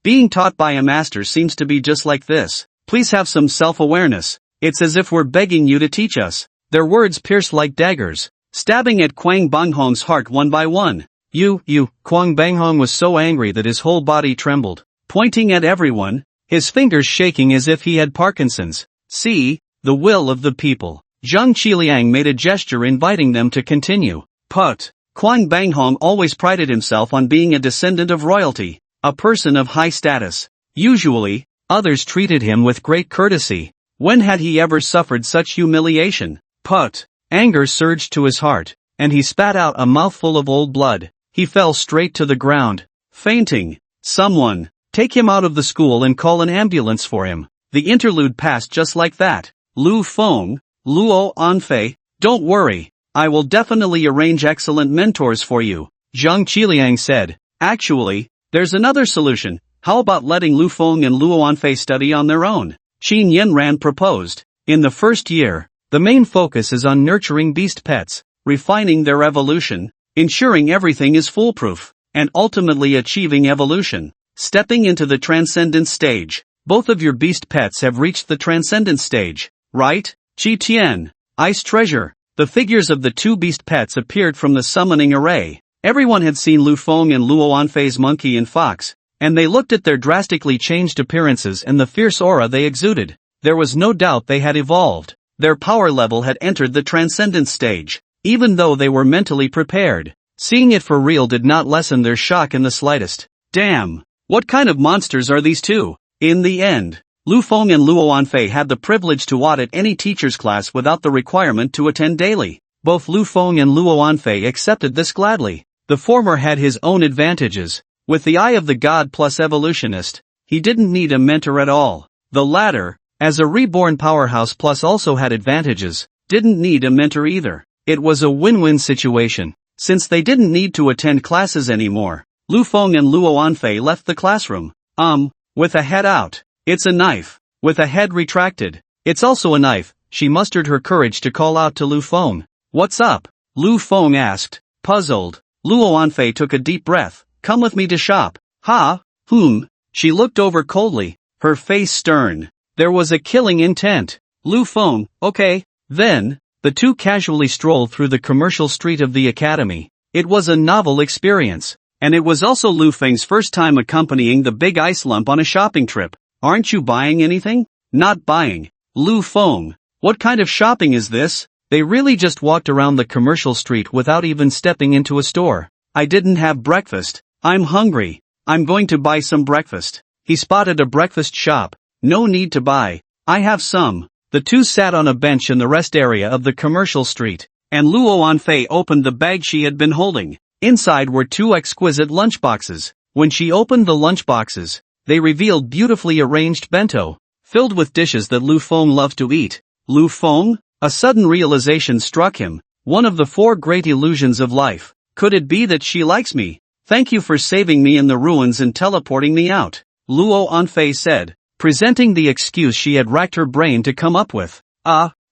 Being taught by a master seems to be just like this. Please have some self-awareness. It's as if we're begging you to teach us. Their words pierced like daggers, stabbing at Kwang Banghong's heart one by one. You, Kwang Banghong was so angry that his whole body trembled. Pointing at everyone, his fingers shaking as if he had Parkinson's. See, the will of the people. Zhang Qiliang made a gesture inviting them to continue. Put. Quan Banghong always prided himself on being a descendant of royalty, a person of high status. Usually, others treated him with great courtesy. When had he ever suffered such humiliation? Put. Anger surged to his heart, and he spat out a mouthful of old blood. He fell straight to the ground, fainting. Someone, take him out of the school and call an ambulance for him. The interlude passed just like that. Lu Feng, Luo Anfei, don't worry, I will definitely arrange excellent mentors for you, Zhang Qiliang said. Actually, there's another solution. How about letting Lu Feng and Luo Anfei study on their own? Qin Yanran proposed. In the first year, the main focus is on nurturing beast pets, refining their evolution, ensuring everything is foolproof, and ultimately achieving evolution. Stepping into the transcendent stage. Both of your beast pets have reached the transcendent stage, right? Qi Tian, Ice Treasure. The figures of the two beast pets appeared from the summoning array. Everyone had seen Lu Feng and Luo Anfei's monkey and fox, and they looked at their drastically changed appearances and the fierce aura they exuded. There was no doubt they had evolved. Their power level had entered the transcendent stage, even though they were mentally prepared. Seeing it for real did not lessen their shock in the slightest. Damn! What kind of monsters are these two? In the end, Lu Feng and Luo Anfei had the privilege to audit any teacher's class without the requirement to attend daily. Both Lu Feng and Luo Anfei accepted this gladly. The former had his own advantages. With the eye of the god plus evolutionist, he didn't need a mentor at all. The latter, as a reborn powerhouse plus also had advantages, didn't need a mentor either. It was a win-win situation. Since they didn't need to attend classes anymore, Lu Feng and Luo Anfei left the classroom. With a head out. It's a knife. With a head retracted. It's also a knife. She mustered her courage to call out to Lu Feng. What's up? Lu Feng asked, puzzled. Luo Anfei took a deep breath. Come with me to shop. Ha? She looked over coldly, her face stern. There was a killing intent. Lu Feng, okay. Then, the two casually strolled through the commercial street of the academy. It was a novel experience. And it was also Lu Feng's first time accompanying the big ice lump on a shopping trip. Aren't you buying anything? Not buying. Lu Feng, what kind of shopping is this? They really just walked around the commercial street without even stepping into a store. I didn't have breakfast. I'm hungry. I'm going to buy some breakfast. He spotted a breakfast shop. No need to buy. I have some. The two sat on a bench in the rest area of the commercial street, and Luo Anfei opened the bag she had been holding. Inside were two exquisite lunchboxes. When she opened the lunchboxes, they revealed beautifully arranged bento, filled with dishes that Lu Feng loved to eat. Lu Feng? A sudden realization struck him. One of the four great illusions of life. Could it be that she likes me? Thank you for saving me in the ruins and teleporting me out, Luo Anfei said, presenting the excuse she had racked her brain to come up with.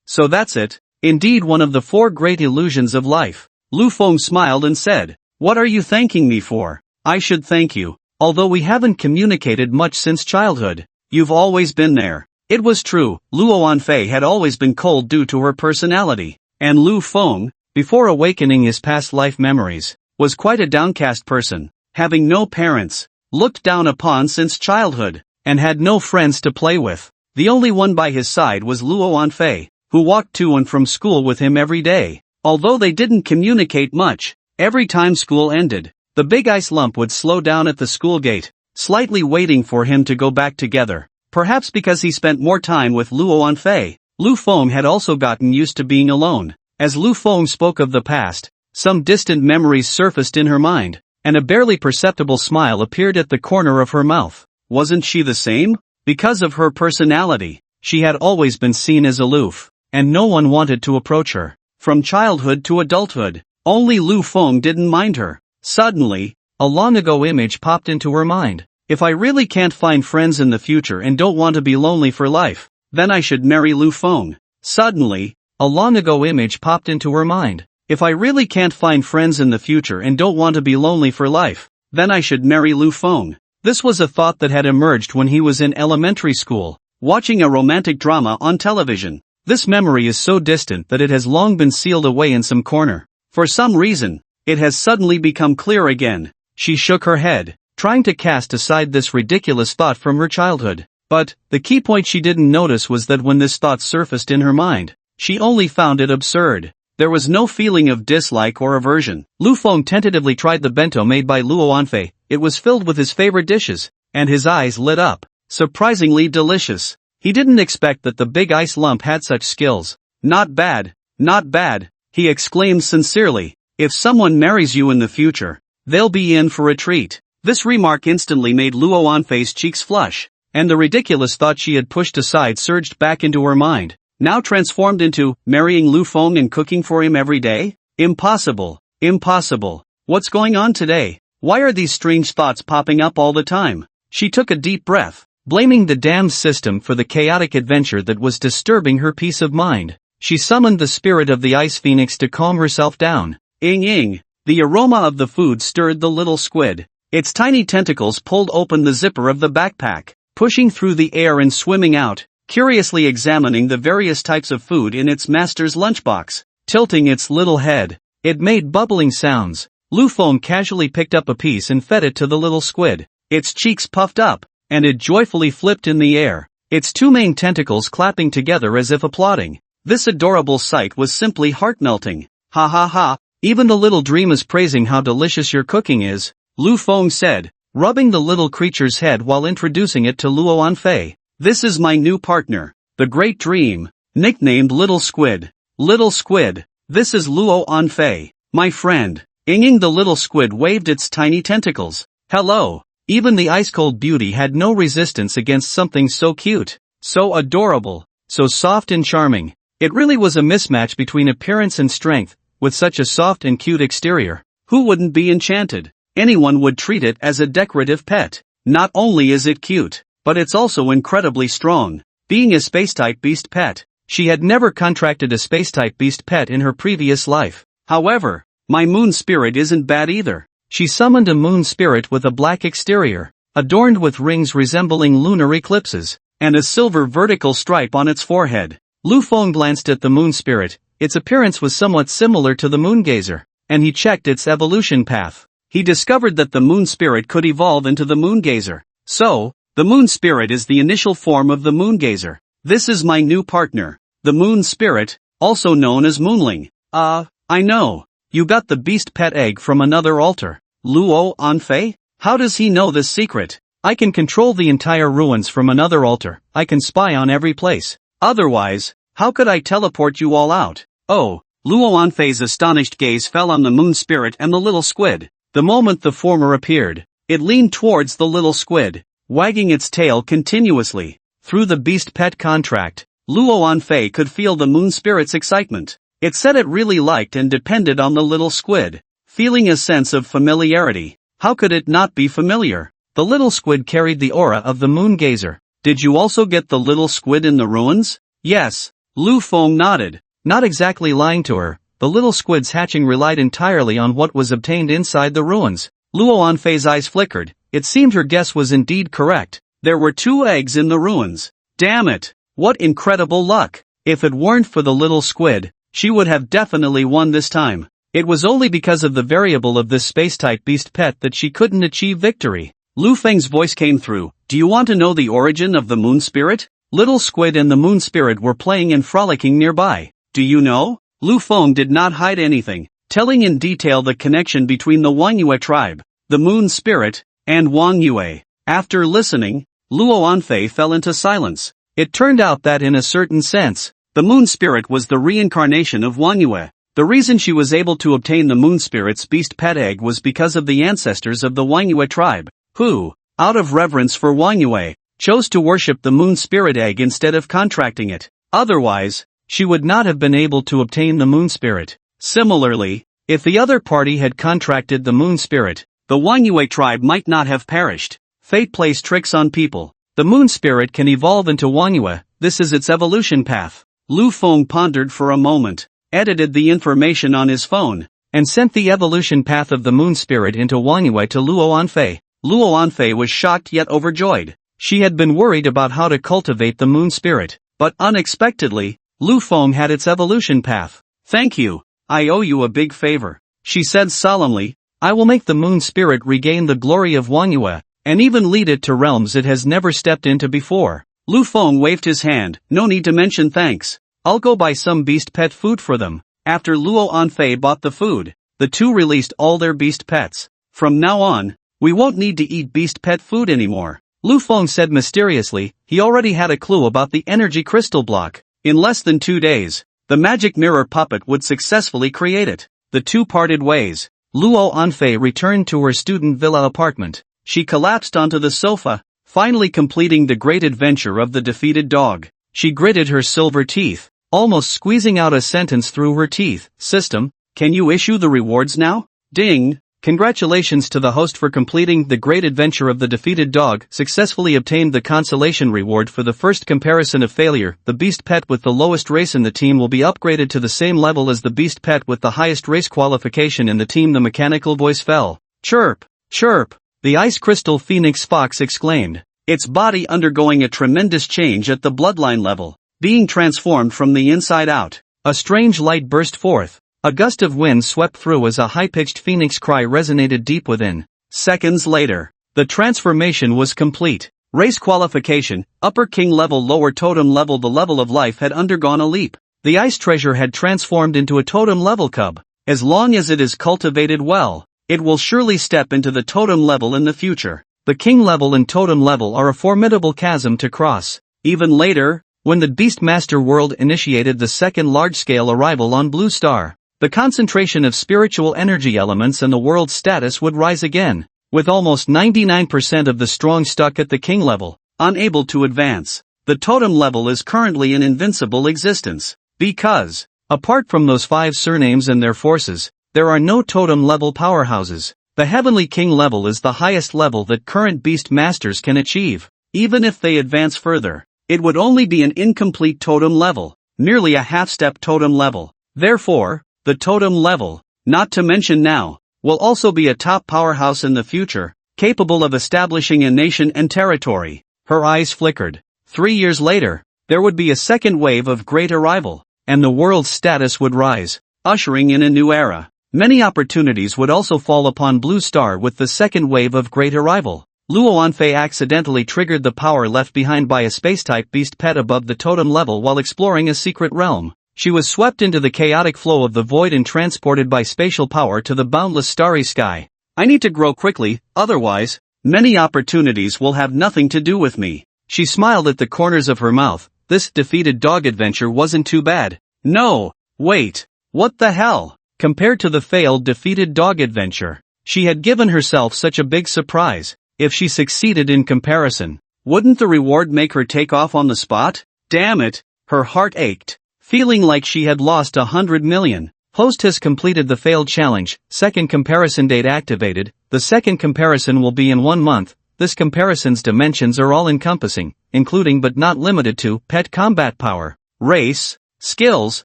So that's it. Indeed one of the four great illusions of life. Lu Feng smiled and said, what are you thanking me for? I should thank you. Although we haven't communicated much since childhood, you've always been there. It was true, Luo Anfei had always been cold due to her personality, and Lu Feng, before awakening his past life memories, was quite a downcast person, having no parents, looked down upon since childhood, and had no friends to play with. The only one by his side was Luo Anfei, who walked to and from school with him every day. Although they didn't communicate much, every time school ended, the big ice lump would slow down at the school gate, slightly waiting for him to go back together. Perhaps because he spent more time with Luo Anfei, Lu Feng had also gotten used to being alone. As Lu Feng spoke of the past, some distant memories surfaced in her mind, and a barely perceptible smile appeared at the corner of her mouth. Wasn't she the same? Because of her personality, she had always been seen as aloof, and no one wanted to approach her. From childhood to adulthood, only Lu Feng didn't mind her. Suddenly, a long-ago image popped into her mind. If I really can't find friends in the future and don't want to be lonely for life, then I should marry Lu Feng. Suddenly, a long-ago image popped into her mind. If I really can't find friends in the future and don't want to be lonely for life, then I should marry Lu Feng. This was a thought that had emerged when he was in elementary school, watching a romantic drama on television. This memory is so distant that it has long been sealed away in some corner. For some reason, it has suddenly become clear again. She shook her head, trying to cast aside this ridiculous thought from her childhood. But, the key point she didn't notice was that when this thought surfaced in her mind, she only found it absurd. There was no feeling of dislike or aversion. Lu Feng tentatively tried the bento made by Luo Anfei. It was filled with his favorite dishes, and his eyes lit up. Surprisingly delicious. He didn't expect that the big ice lump had such skills. Not bad, not bad, he exclaimed sincerely. If someone marries you in the future, they'll be in for a treat. This remark instantly made Luo Anfei's cheeks flush, and the ridiculous thought she had pushed aside surged back into her mind. Now transformed into, marrying Lu Feng and cooking for him every day? Impossible, impossible. What's going on today? Why are these strange thoughts popping up all the time? She took a deep breath, blaming the damned system for the chaotic adventure that was disturbing her peace of mind. She summoned the spirit of the ice phoenix to calm herself down. Ing. The aroma of the food stirred the little squid. Its tiny tentacles pulled open the zipper of the backpack, pushing through the air and swimming out, curiously examining the various types of food in its master's lunchbox. Tilting its little head, it made bubbling sounds. Lu Feng casually picked up a piece and fed it to the little squid. Its cheeks puffed up, and it joyfully flipped in the air, its two main tentacles clapping together as if applauding. This adorable sight was simply heart-melting. Ha ha ha, even the little dream is praising how delicious your cooking is, Lu Feng said, rubbing the little creature's head while introducing it to Luo Anfei. This is my new partner, the Great Dream, nicknamed Little Squid. Little Squid, this is Luo Anfei, my friend. Inging the little squid waved its tiny tentacles. Hello. Even the ice-cold beauty had no resistance against something so cute, so adorable, so soft and charming. It really was a mismatch between appearance and strength, with such a soft and cute exterior. Who wouldn't be enchanted? Anyone would treat it as a decorative pet. Not only is it cute, but it's also incredibly strong. Being a space-type beast pet, she had never contracted a space-type beast pet in her previous life. However, my moon spirit isn't bad either. She summoned a moon spirit with a black exterior, adorned with rings resembling lunar eclipses, and a silver vertical stripe on its forehead. Lu Feng glanced at the moon spirit. Its appearance was somewhat similar to the moon gazer, and he checked its evolution path. He discovered that the moon spirit could evolve into the moon gazer. So, the moon spirit is the initial form of the moon gazer. This is my new partner, the moon spirit, also known as Moonling. I know. You got the beast pet egg from another altar. Luo Anfei? How does he know this secret? I can control the entire ruins from another altar. I can spy on every place. Otherwise, how could I teleport you all out? Oh, Luo Anfei's astonished gaze fell on the moon spirit and the little squid. The moment the former appeared, it leaned towards the little squid, wagging its tail continuously. Through the beast pet contract, Luo Anfei could feel the moon spirit's excitement. It said it really liked and depended on the little squid, feeling a sense of familiarity. How could it not be familiar? The little squid carried the aura of the moon gazer. Did you also get the little squid in the ruins? Yes. Lu Feng nodded, not exactly lying to her. The little squid's hatching relied entirely on what was obtained inside the ruins. Luo Anfei's eyes flickered. It seemed her guess was indeed correct. There were 2 eggs in the ruins. Damn it! What incredible luck! If it weren't for the little squid, she would have definitely won this time. It was only because of the variable of this space-type beast pet that she couldn't achieve victory. Lu Feng's voice came through. Do you want to know the origin of the moon spirit? Little squid and the moon spirit were playing and frolicking nearby. Do you know? Lu Feng did not hide anything, telling in detail the connection between the Wangyue tribe, the moon spirit, and Wangyue. After listening, Luo Anfei fell into silence. It turned out that in a certain sense, the moon spirit was the reincarnation of Wangyue. The reason she was able to obtain the moon spirit's beast pet egg was because of the ancestors of the Wangyue tribe, who, out of reverence for Wangyue, chose to worship the moon spirit egg instead of contracting it. Otherwise, she would not have been able to obtain the moon spirit. Similarly, if the other party had contracted the moon spirit, the Wangyue tribe might not have perished. Fate plays tricks on people. The moon spirit can evolve into Wangyue. This is its evolution path. Lu Feng pondered for a moment, edited the information on his phone, and sent the evolution path of the moon spirit into Wangyue to Luo Anfei. Luo Anfei was shocked yet overjoyed. She had been worried about how to cultivate the moon spirit, but unexpectedly, Lu Feng had its evolution path. Thank you. I owe you a big favor, she said solemnly. I will make the moon spirit regain the glory of Wangyue, and even lead it to realms it has never stepped into before. Lu Feng waved his hand, no need to mention thanks. I'll go buy some beast pet food for them. After Luo Anfei bought the food, the two released all their beast pets. From now on, we won't need to eat beast pet food anymore. Lu Feng said mysteriously, he already had a clue about the energy crystal block. In less than 2 days, the magic mirror puppet would successfully create it. The two parted ways. Luo Anfei returned to her student villa apartment. She collapsed onto the sofa, finally completing the great adventure of the defeated dog. She gritted her silver teeth, almost squeezing out a sentence through her teeth. System, can you issue the rewards now? Ding! Congratulations to the host for completing the great adventure of the defeated dog, successfully obtained the consolation reward for the first comparison of failure. The beast pet with the lowest race in the team will be upgraded to the same level as the beast pet with the highest race qualification in the team. The mechanical voice fell. Chirp! Chirp! The ice crystal phoenix fox exclaimed, its body undergoing a tremendous change at the bloodline level, being transformed from the inside out. A strange light burst forth. A gust of wind swept through as a high-pitched phoenix cry resonated deep within. Seconds later, the transformation was complete. Race qualification, upper king level, lower totem level. The level of life had undergone a leap. The ice treasure had transformed into a totem level cub. As long as it is cultivated well, it will surely step into the totem level in the future. The king level and totem level are a formidable chasm to cross. Even later, when the Beastmaster world initiated the second large-scale arrival on Blue Star, the concentration of spiritual energy elements and the world's status would rise again, with almost 99% of the strong stuck at the king level, unable to advance. The totem level is currently in invincible existence, because, apart from those 5 surnames and their forces, there are no totem level powerhouses. The heavenly king level is the highest level that current beast masters can achieve. Even if they advance further, it would only be an incomplete totem level, merely a half-step totem level. Therefore, the totem level, not to mention now, will also be a top powerhouse in the future, capable of establishing a nation and territory. Her eyes flickered. 3 years later, there would be a second wave of great arrival, and the world's status would rise, ushering in a new era. Many opportunities would also fall upon Blue Star with the second wave of great arrival. Luo Anfei accidentally triggered the power left behind by a space-type beast pet above the totem level while exploring a secret realm. She was swept into the chaotic flow of the void and transported by spatial power to the boundless starry sky. I need to grow quickly, otherwise, many opportunities will have nothing to do with me. She smiled at the corners of her mouth. This defeated dog adventure wasn't too bad. No, wait, what the hell? Compared to the failed defeated dog adventure, she had given herself such a big surprise. If she succeeded in comparison, wouldn't the reward make her take off on the spot? Damn it, her heart ached. Feeling like she had lost 100 million. Host has completed the failed challenge. Second comparison date activated. The second comparison will be in 1 month. This comparison's dimensions are all-encompassing, including but not limited to pet combat power, race, skills,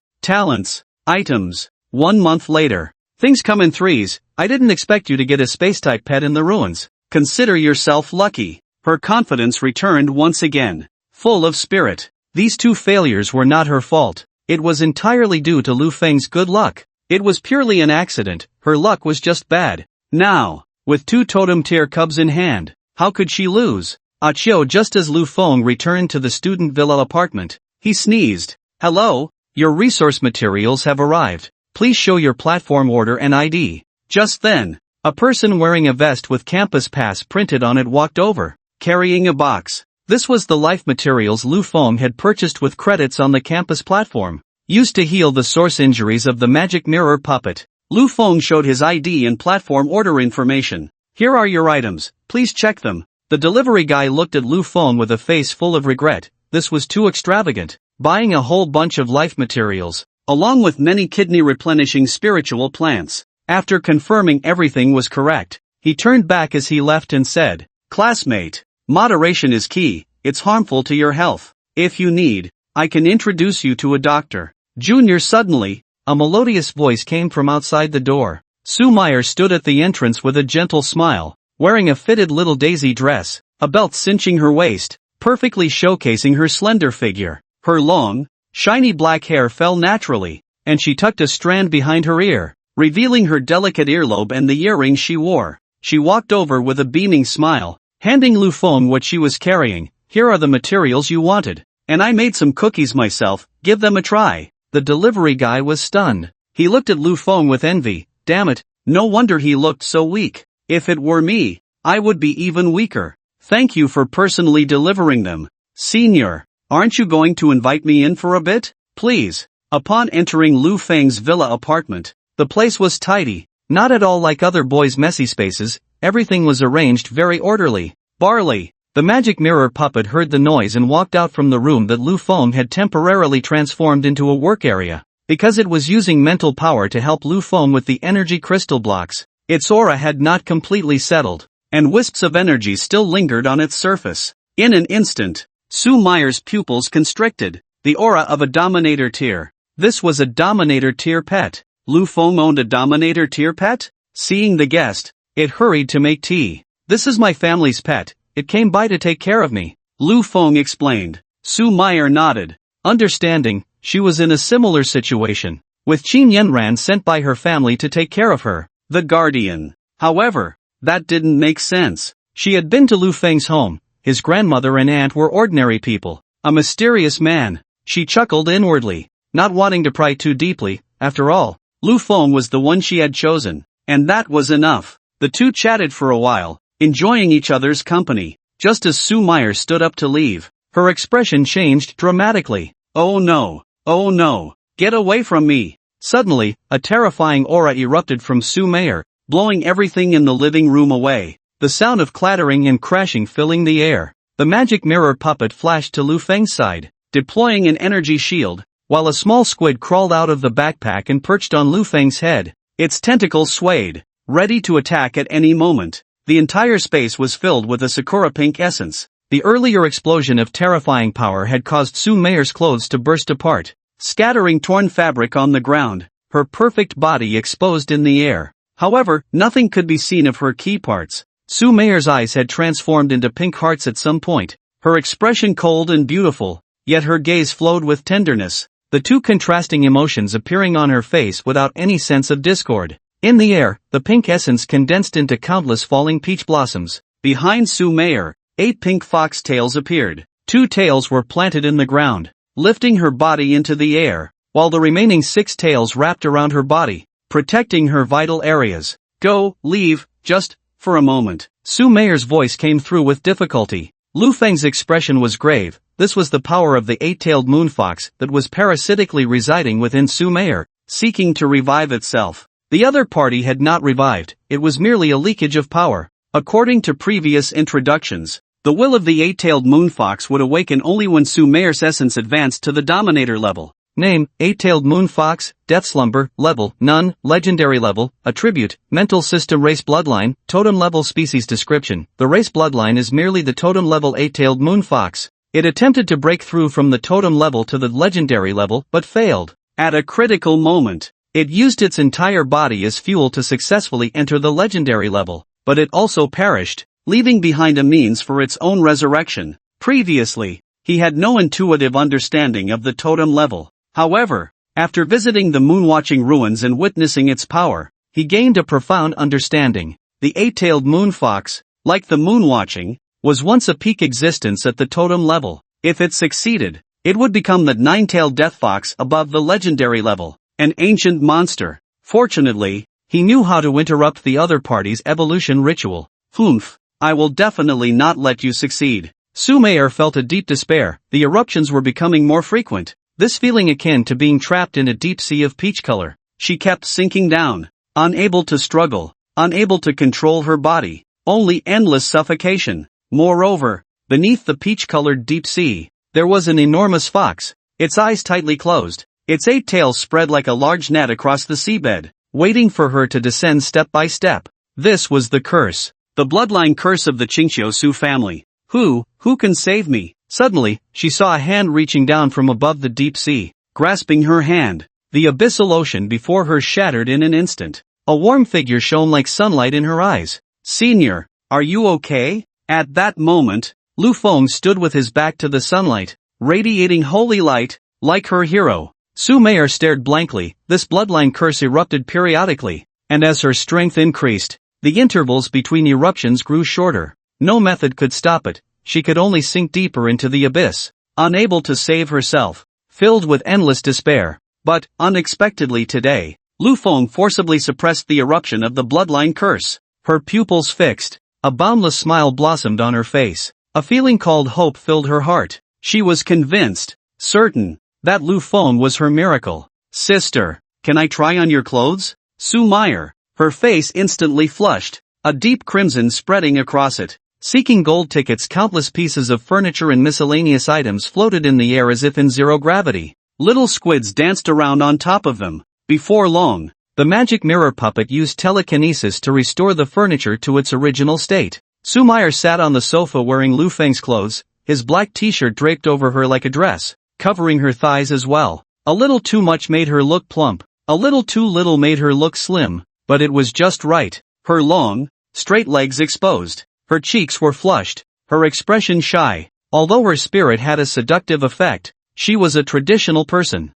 talents, items. 1 month later. Things come in threes. I didn't expect you to get a space-type pet in the ruins. Consider yourself lucky. Her confidence returned once again, full of spirit. These 2 failures were not her fault. It was entirely due to Lu Feng's good luck. It was purely an accident. Her luck was just bad. Now, with 2 totem tier cubs in hand, how could she lose? Achio, just as Lu Feng returned to the student villa apartment, he sneezed. Hello, your resource materials have arrived. Please show your platform order and ID. Just then, a person wearing a vest with campus pass printed on it walked over, carrying a box. This was the life materials Lu Feng had purchased with credits on the campus platform, used to heal the source injuries of the magic mirror puppet. Lu Feng showed his ID and platform order information. Here are your items, please check them. The delivery guy looked at Lu Feng with a face full of regret. This was too extravagant. Buying a whole bunch of life materials, along with many kidney replenishing spiritual plants. After confirming everything was correct, he turned back as he left and said, classmate, moderation is key, it's harmful to your health. If you need, I can introduce you to a doctor. Junior. Suddenly, a melodious voice came from outside the door. Sue Meyer stood at the entrance with a gentle smile, wearing a fitted little daisy dress, a belt cinching her waist, perfectly showcasing her slender figure. Her long, shiny black hair fell naturally, and she tucked a strand behind her ear, revealing her delicate earlobe and the earrings she wore. She walked over with a beaming smile. handing Lu Feng what she was carrying. Here are the materials you wanted. And I made some cookies myself, give them a try. The delivery guy was stunned. He looked at Lu Feng with envy. Damn it, no wonder he looked so weak. If it were me, I would be even weaker. Thank you for personally delivering them. Senior, aren't you going to invite me in for a bit? Please. Upon entering Lu Feng's villa apartment, the place was tidy. Not at all like other boys' messy spaces, everything was arranged very orderly. Barley. The magic mirror puppet heard the noise and walked out from the room that Lu Feng had temporarily transformed into a work area. Because it was using mental power to help Lu Feng with the energy crystal blocks, its aura had not completely settled, and wisps of energy still lingered on its surface. In an instant, Su Meyer's pupils constricted, the aura of a Dominator tier. This was a Dominator tier pet. Lu Feng owned a Dominator tier pet? Seeing the guest, it hurried to make tea. This is my family's pet. It came by to take care of me, Lu Feng explained. Su Meyer nodded, understanding she was in a similar situation, with Qin Yanran sent by her family to take care of her, the guardian. However, that didn't make sense. She had been to Lu Feng's home. His grandmother and aunt were ordinary people, a mysterious man. She chuckled inwardly, not wanting to pry too deeply. After all, Lu Feng was the one she had chosen, and that was enough. The two chatted for a while, enjoying each other's company. Just as Su Meyer stood up to leave, her expression changed dramatically. Oh no, get away from me. Suddenly, a terrifying aura erupted from Su Meyer, blowing everything in the living room away, the sound of clattering and crashing filling the air. The magic mirror puppet flashed to Lu Feng's side, deploying an energy shield, while a small squid crawled out of the backpack and perched on Lu Feng's head. Its tentacles swayed, ready to attack at any moment. The entire space was filled with a sakura pink essence. The earlier explosion of terrifying power had caused Su Meyer's clothes to burst apart, scattering torn fabric on the ground, her perfect body exposed in the air. However, nothing could be seen of her key parts. Su Meyer's eyes had transformed into pink hearts at some point, her expression cold and beautiful, yet her gaze flowed with tenderness, the two contrasting emotions appearing on her face without any sense of discord. In the air, the pink essence condensed into countless falling peach blossoms. Behind Su Meyer, 8 pink foxtails appeared. 2 tails were planted in the ground, lifting her body into the air, while the remaining 6 tails wrapped around her body, protecting her vital areas. Go, leave, just for a moment. Su Meyer's voice came through with difficulty. Lu Feng's expression was grave. This was the power of the 8-tailed moon fox that was parasitically residing within Su Meyer, seeking to revive itself. The other party had not revived, it was merely a leakage of power. According to previous introductions, the will of the 8-tailed moonfox would awaken only when Su Meyer's essence advanced to the Dominator level. Name, 8-tailed moonfox, Death Slumber, Level, None, Legendary Level, Attribute, Mental System Race Bloodline, Totem Level Species Description. The race bloodline is merely the totem level 8-tailed moonfox. It attempted to break through from the totem level to the legendary level, but failed. At a critical moment, it used its entire body as fuel to successfully enter the legendary level, but it also perished, leaving behind a means for its own resurrection. Previously, he had no intuitive understanding of the totem level. However, after visiting the moonwatching ruins and witnessing its power, he gained a profound understanding. The 8-tailed moonfox, like the moonwatching, was once a peak existence at the totem level. If it succeeded, it would become the 9-tailed death fox above the legendary level. An ancient monster. Fortunately, he knew how to interrupt the other party's evolution ritual. Humph, I will definitely not let you succeed. Su Meyer felt a deep despair. The eruptions were becoming more frequent, this feeling akin to being trapped in a deep sea of peach color. She kept sinking down, unable to struggle, unable to control her body, only endless suffocation. Moreover, beneath the peach-colored deep sea, there was an enormous fox, its eyes tightly closed. Its 8 tails spread like a large net across the seabed, waiting for her to descend step by step. This was the curse. The bloodline curse of the Qingqiu Su family. Who can save me? Suddenly, she saw a hand reaching down from above the deep sea, grasping her hand. The abyssal ocean before her shattered in an instant. A warm figure shone like sunlight in her eyes. Senior, are you okay? At that moment, Lu Feng stood with his back to the sunlight, radiating holy light, like her hero. Su Meyer stared blankly. This bloodline curse erupted periodically, and as her strength increased, the intervals between eruptions grew shorter. No method could stop it, she could only sink deeper into the abyss, unable to save herself, filled with endless despair. But, unexpectedly today, Lu Feng forcibly suppressed the eruption of the bloodline curse. Her pupils fixed, a boundless smile blossomed on her face, a feeling called hope filled her heart. She was convinced, certain, that Lu Feng was her miracle. Sister, can I try on your clothes? Su Meyer, her face instantly flushed, a deep crimson spreading across it. Seeking gold tickets, countless pieces of furniture and miscellaneous items floated in the air as if in zero gravity. Little squids danced around on top of them. Before long, the magic mirror puppet used telekinesis to restore the furniture to its original state. Su Meyer sat on the sofa wearing Lu Feng's clothes, his black t-shirt draped over her like a dress, covering her thighs as well. A little too much made her look plump, a little too little made her look slim, but it was just right. Her long, straight legs exposed, her cheeks were flushed, her expression shy. Although her spirit had a seductive effect, she was a traditional person.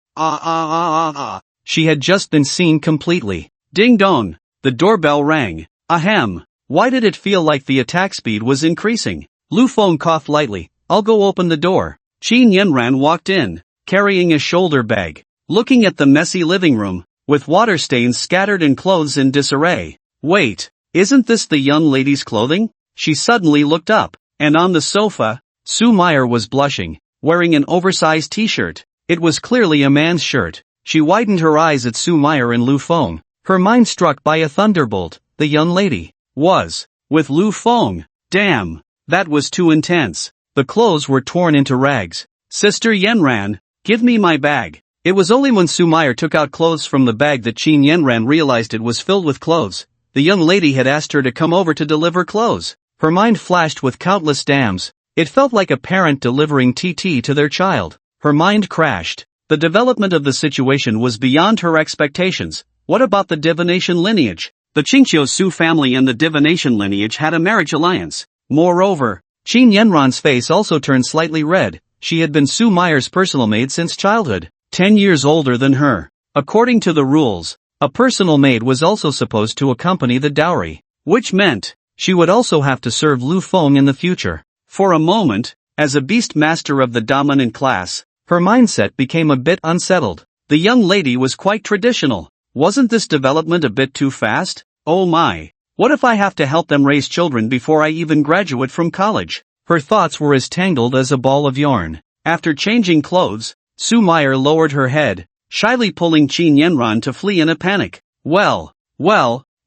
She had just been seen completely. Ding dong, the doorbell rang. Ahem. Why did it feel like the attack speed was increasing? Lu Feng coughed lightly. I'll go open the door. Qin Yanran walked in, carrying a shoulder bag, looking at the messy living room, with water stains scattered and clothes in disarray. Wait, isn't this the young lady's clothing? She suddenly looked up, and on the sofa, Su Meyer was blushing, wearing an oversized t-shirt. It was clearly a man's shirt. She widened her eyes at Su Meyer and Lu Feng, her mind struck by a thunderbolt. The young lady was with Lu Feng. Damn, that was too intense. The clothes were torn into rags. Sister Yanran, give me my bag. It was only when Su Meyer took out clothes from the bag that Qin Yanran realized it was filled with clothes. The young lady had asked her to come over to deliver clothes. Her mind flashed with countless dams. It felt like a parent delivering TT to their child. Her mind crashed. The development of the situation was beyond her expectations. What about the divination lineage? The Qingqiu Su family and the divination lineage had a marriage alliance. Moreover, Qin Yanran's face also turned slightly red. She had been Su Meyer's personal maid since childhood, 10 years older than her. According to the rules, a personal maid was also supposed to accompany the dowry, which meant she would also have to serve Lu Feng in the future. For a moment, as a beast master of the dominant class, her mindset became a bit unsettled. The young lady was quite traditional. Wasn't this development a bit too fast? Oh my. What if I have to help them raise children before I even graduate from college? Her thoughts were as tangled as a ball of yarn. After changing clothes, Su Meyer lowered her head, shyly pulling Qin Yanran to flee in a panic. Well,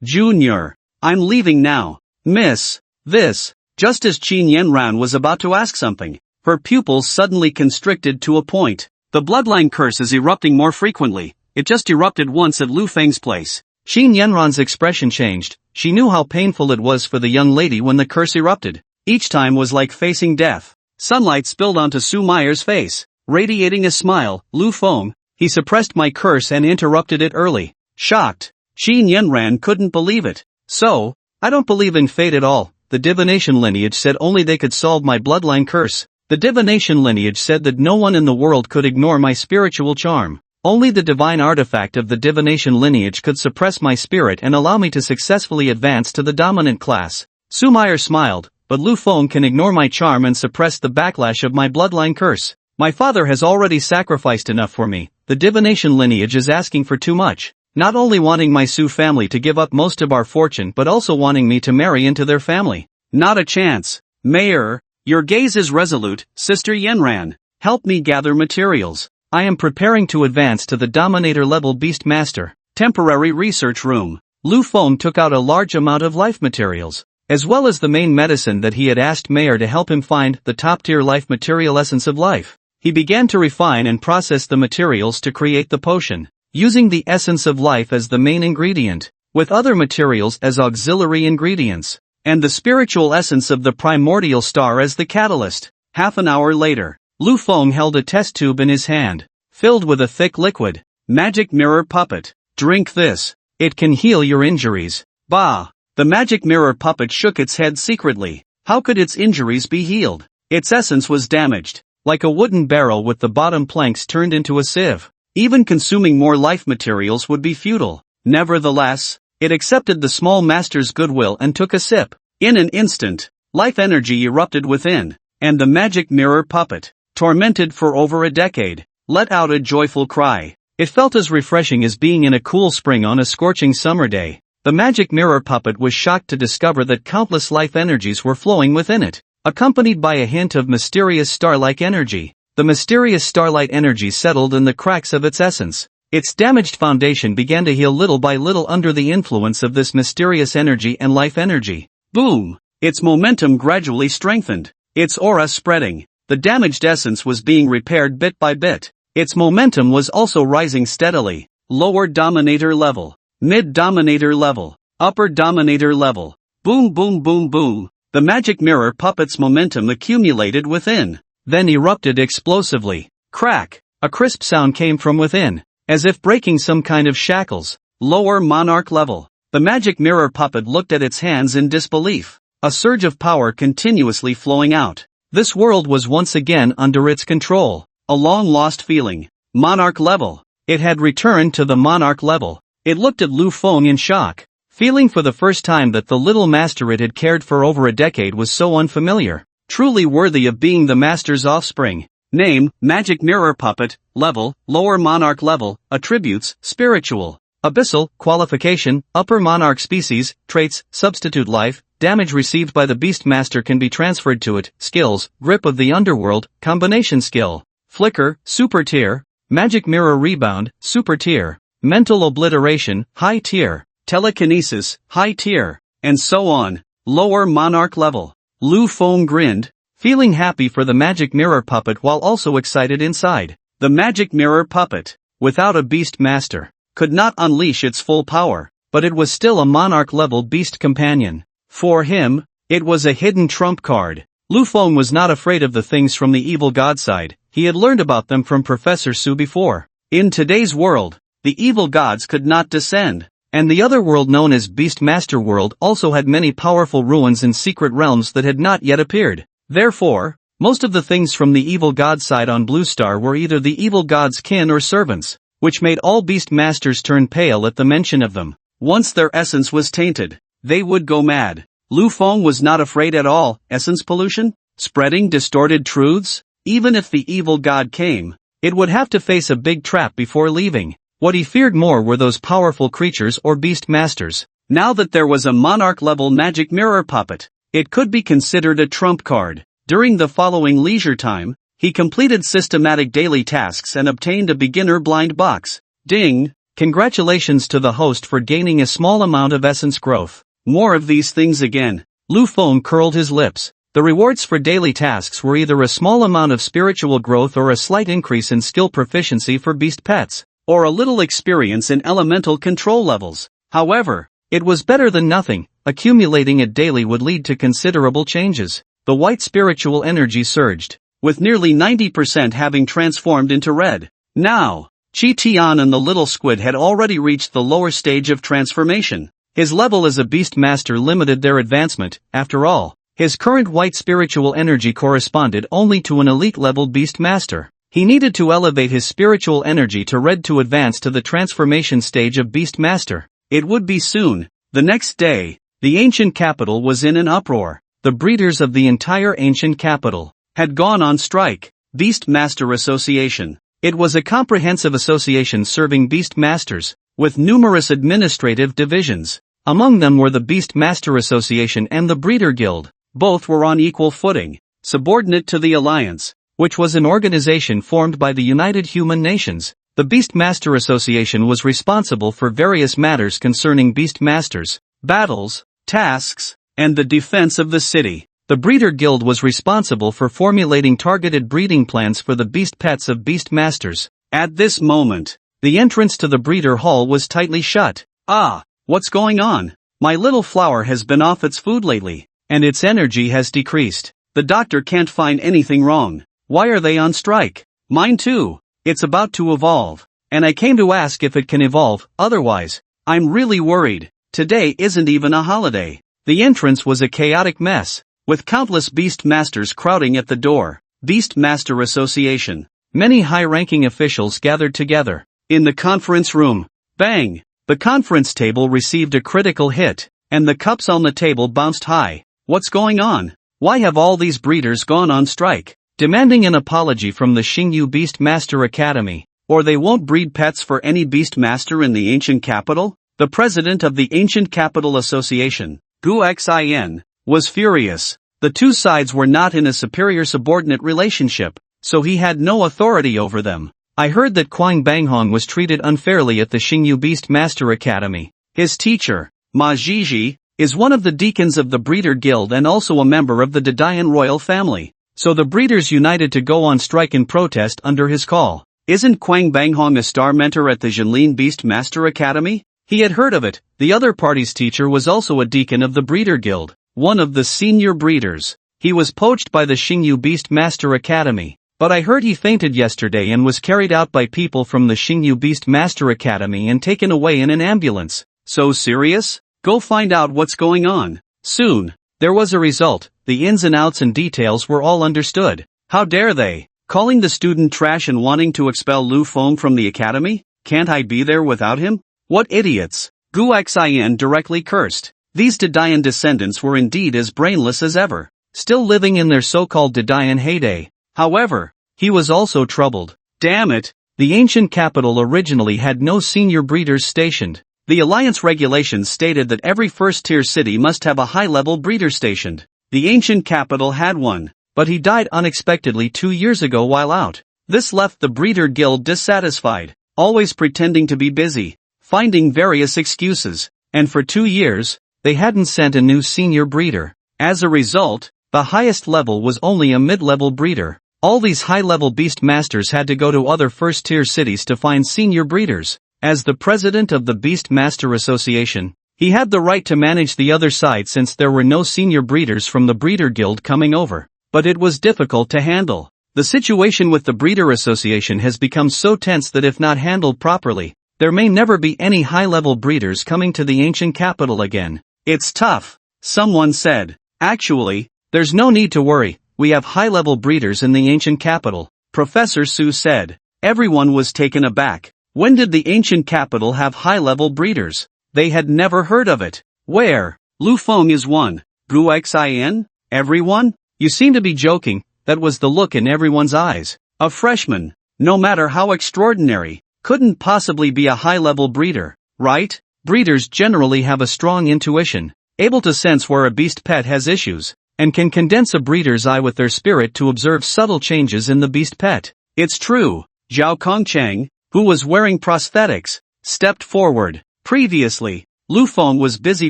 Junior, I'm leaving now. Miss, this. Just as Qin Yanran was about to ask something, her pupils suddenly constricted to a point. The bloodline curse is erupting more frequently. It just erupted once at Lu Feng's place. Qin Yanran's expression changed. She knew how painful it was for the young lady when the curse erupted. Each time was like facing death. Sunlight spilled onto Su Meyer's face, radiating a smile. Lu Feng, he suppressed my curse and interrupted it early. Shocked, Qin Yanran couldn't believe it. So, I don't believe in fate at all. The divination lineage said only they could solve my bloodline curse. The divination lineage said that no one in the world could ignore my spiritual charm. Only the divine artifact of the divination lineage could suppress my spirit and allow me to successfully advance to the dominant class. Su Meyer smiled, but Lu Feng can ignore my charm and suppress the backlash of my bloodline curse. My father has already sacrificed enough for me. The divination lineage is asking for too much. Not only wanting my Su family to give up most of our fortune but also wanting me to marry into their family. Not a chance. Mayor, your gaze is resolute. Sister Yanran, help me gather materials. I am preparing to advance to the Dominator level Beast Master. Temporary research room. Lu Feng took out a large amount of life materials, as well as the main medicine that he had asked Mayor to help him find, the top-tier life material essence of life. He began to refine and process the materials to create the potion, using the essence of life as the main ingredient, with other materials as auxiliary ingredients, and the spiritual essence of the primordial star as the catalyst. Half an hour later, Lu Feng held a test tube in his hand, filled with a thick liquid. Magic mirror puppet. Drink this. It can heal your injuries. Bah! The magic mirror puppet shook its head secretly. How could its injuries be healed? Its essence was damaged, like a wooden barrel with the bottom planks turned into a sieve. Even consuming more life materials would be futile. Nevertheless, it accepted the small master's goodwill and took a sip. In an instant, life energy erupted within, and the magic mirror puppet, tormented for over a decade, let out a joyful cry. It felt as refreshing as being in a cool spring on a scorching summer day. The magic mirror puppet was shocked to discover that countless life energies were flowing within it, accompanied by a hint of mysterious star-like energy. The mysterious starlight energy settled in the cracks of its essence. Its damaged foundation began to heal little by little under the influence of this mysterious energy and life energy. Boom! Its momentum gradually strengthened, its aura spreading. The damaged essence was being repaired bit by bit. Its momentum was also rising steadily. Lower dominator level, mid dominator level, upper dominator level. Boom boom boom boom. The magic mirror puppet's momentum accumulated within, then erupted explosively. Crack! A crisp sound came from within, as if breaking some kind of shackles. Lower monarch level. The magic mirror puppet looked at its hands in disbelief. A surge of power continuously flowing out. This world was once again under its control. A long-lost feeling. Monarch level. It had returned to the monarch level. It looked at Lu Feng in shock, feeling for the first time that the little master it had cared for over a decade was so unfamiliar, truly worthy of being the master's offspring. Name, Magic Mirror Puppet. Level, Lower Monarch level. Attributes, Spiritual. Abyssal, Qualification, Upper Monarch Species. Traits, Substitute Life. Damage received by the Beast Master can be transferred to it. Skills, Grip of the Underworld, Combination Skill. Flicker, Super Tier. Magic Mirror Rebound, Super Tier. Mental Obliteration, High Tier. Telekinesis, High Tier. And so on. Lower Monarch level. Lu Feng grinned, feeling happy for the Magic Mirror Puppet while also excited inside. The Magic Mirror Puppet, without a Beast Master, could not unleash its full power, but it was still a Monarch-level Beast Companion. For him, it was a hidden trump card. Lu Feng was not afraid of the things from the evil god side. He had learned about them from Professor Su before. In today's world, the evil gods could not descend, and the other world known as Beast Master World also had many powerful ruins and secret realms that had not yet appeared. Therefore, most of the things from the evil god side on Blue Star were either the evil god's kin or servants, which made all Beast Masters turn pale at the mention of them. Once their essence was tainted, they would go mad. Lu Feng was not afraid at all. Essence pollution? Spreading distorted truths? Even if the evil god came, it would have to face a big trap before leaving. What he feared more were those powerful creatures or Beast Masters. Now that there was a Monarch-level Magic Mirror Puppet, it could be considered a trump card. During the following leisure time, he completed systematic daily tasks and obtained a beginner blind box. Ding! Congratulations to the host for gaining a small amount of essence growth. More of these things again. Lu Feng curled his lips. The rewards for daily tasks were either a small amount of spiritual growth or a slight increase in skill proficiency for beast pets, or a little experience in elemental control levels. However, it was better than nothing. Accumulating it daily would lead to considerable changes. The white spiritual energy surged, with nearly 90% having transformed into red. Now, Chi Tian and the little squid had already reached the lower stage of transformation. His level as a Beast Master limited their advancement. After all, his current white spiritual energy corresponded only to an elite-level Beast Master. He needed to elevate his spiritual energy to red to advance to the transformation stage of Beast Master. It would be soon. The next day, the ancient capital was in an uproar. The breeders of the entire ancient capital had gone on strike. Beast Master Association. It was a comprehensive association serving Beast Masters, with numerous administrative divisions. Among them were the Beast Master Association and the Breeder Guild. Both were on equal footing, subordinate to the Alliance, which was an organization formed by the United Human Nations. The Beast Master Association was responsible for various matters concerning Beast Masters, battles, tasks, and the defense of the city. The Breeder Guild was responsible for formulating targeted breeding plans for the beast pets of Beast Masters. At this moment, the entrance to the Breeder Hall was tightly shut. Ah, what's going on? My little flower has been off its food lately, and its energy has decreased. The doctor can't find anything wrong. Why are they on strike? Mine too. It's about to evolve, and I came to ask if it can evolve. Otherwise, I'm really worried. Today isn't even a holiday. The entrance was a chaotic mess, with countless Beast Masters crowding at the door. Beast Master Association. Many high-ranking officials gathered together. In the conference room. Bang! The conference table received a critical hit, and the cups on the table bounced high. What's going on? Why have all these breeders gone on strike, demanding an apology from the Xingyu Beast Master Academy, or they won't breed pets for any beast master in the ancient capital? The president of the Ancient Capital Association, Gu Xin, was furious. The two sides were not in a superior-subordinate relationship, so he had no authority over them. I heard that Quang Banghong was treated unfairly at the Xingyu Beast Master Academy. His teacher, Ma Zhizhi, is one of the deacons of the Breeder Guild and also a member of the Dadayan royal family. So the breeders united to go on strike in protest under his call. Isn't Quang Banghong a star mentor at the Jinlin Beast Master Academy? He had heard of it. The other party's teacher was also a deacon of the Breeder Guild, one of the senior breeders. He was poached by the Xingyu Beast Master Academy, but I heard he fainted yesterday and was carried out by people from the Xingyu Beast Master Academy and taken away in an ambulance. So serious? Go find out what's going on. Soon. There was a result. The ins and outs and details were all understood. How dare they? Calling the student trash and wanting to expel Lu Feng from the academy? Can't I be there without him? What idiots! Gu Xin directly cursed. These Dadayan descendants were indeed as brainless as ever, still living in their so-called Dadayan heyday. However, he was also troubled. Damn it! The ancient capital originally had no senior breeders stationed. The alliance regulations stated that every first-tier city must have a high-level breeder stationed. The ancient capital had one, but he died unexpectedly 2 years ago while out. This left the Breeder Guild dissatisfied, always pretending to be busy, finding various excuses, and for 2 years, they hadn't sent a new senior breeder. As a result, the highest level was only a mid-level breeder. All these high-level beast masters had to go to other first-tier cities to find senior breeders. As the president of the Beast Master Association, he had the right to manage the other side since there were no senior breeders from the Breeder Guild coming over. But it was difficult to handle. The situation with the Breeder Association has become so tense that if not handled properly, there may never be any high-level breeders coming to the ancient capital again. It's tough, someone said. Actually, there's no need to worry, we have high-level breeders in the ancient capital, Professor Su said. Everyone was taken aback. When did the ancient capital have high-level breeders? They had never heard of it. Where? Lu Feng is one. Gu Xin? Everyone? You seem to be joking. That was the look in everyone's eyes. A freshman, no matter how extraordinary, couldn't possibly be a high-level breeder, right? Breeders generally have a strong intuition, able to sense where a beast pet has issues, and can condense a breeder's eye with their spirit to observe subtle changes in the beast pet. It's true. Zhao Kongcheng, who was wearing prosthetics, stepped forward. Previously, Lu Feng was busy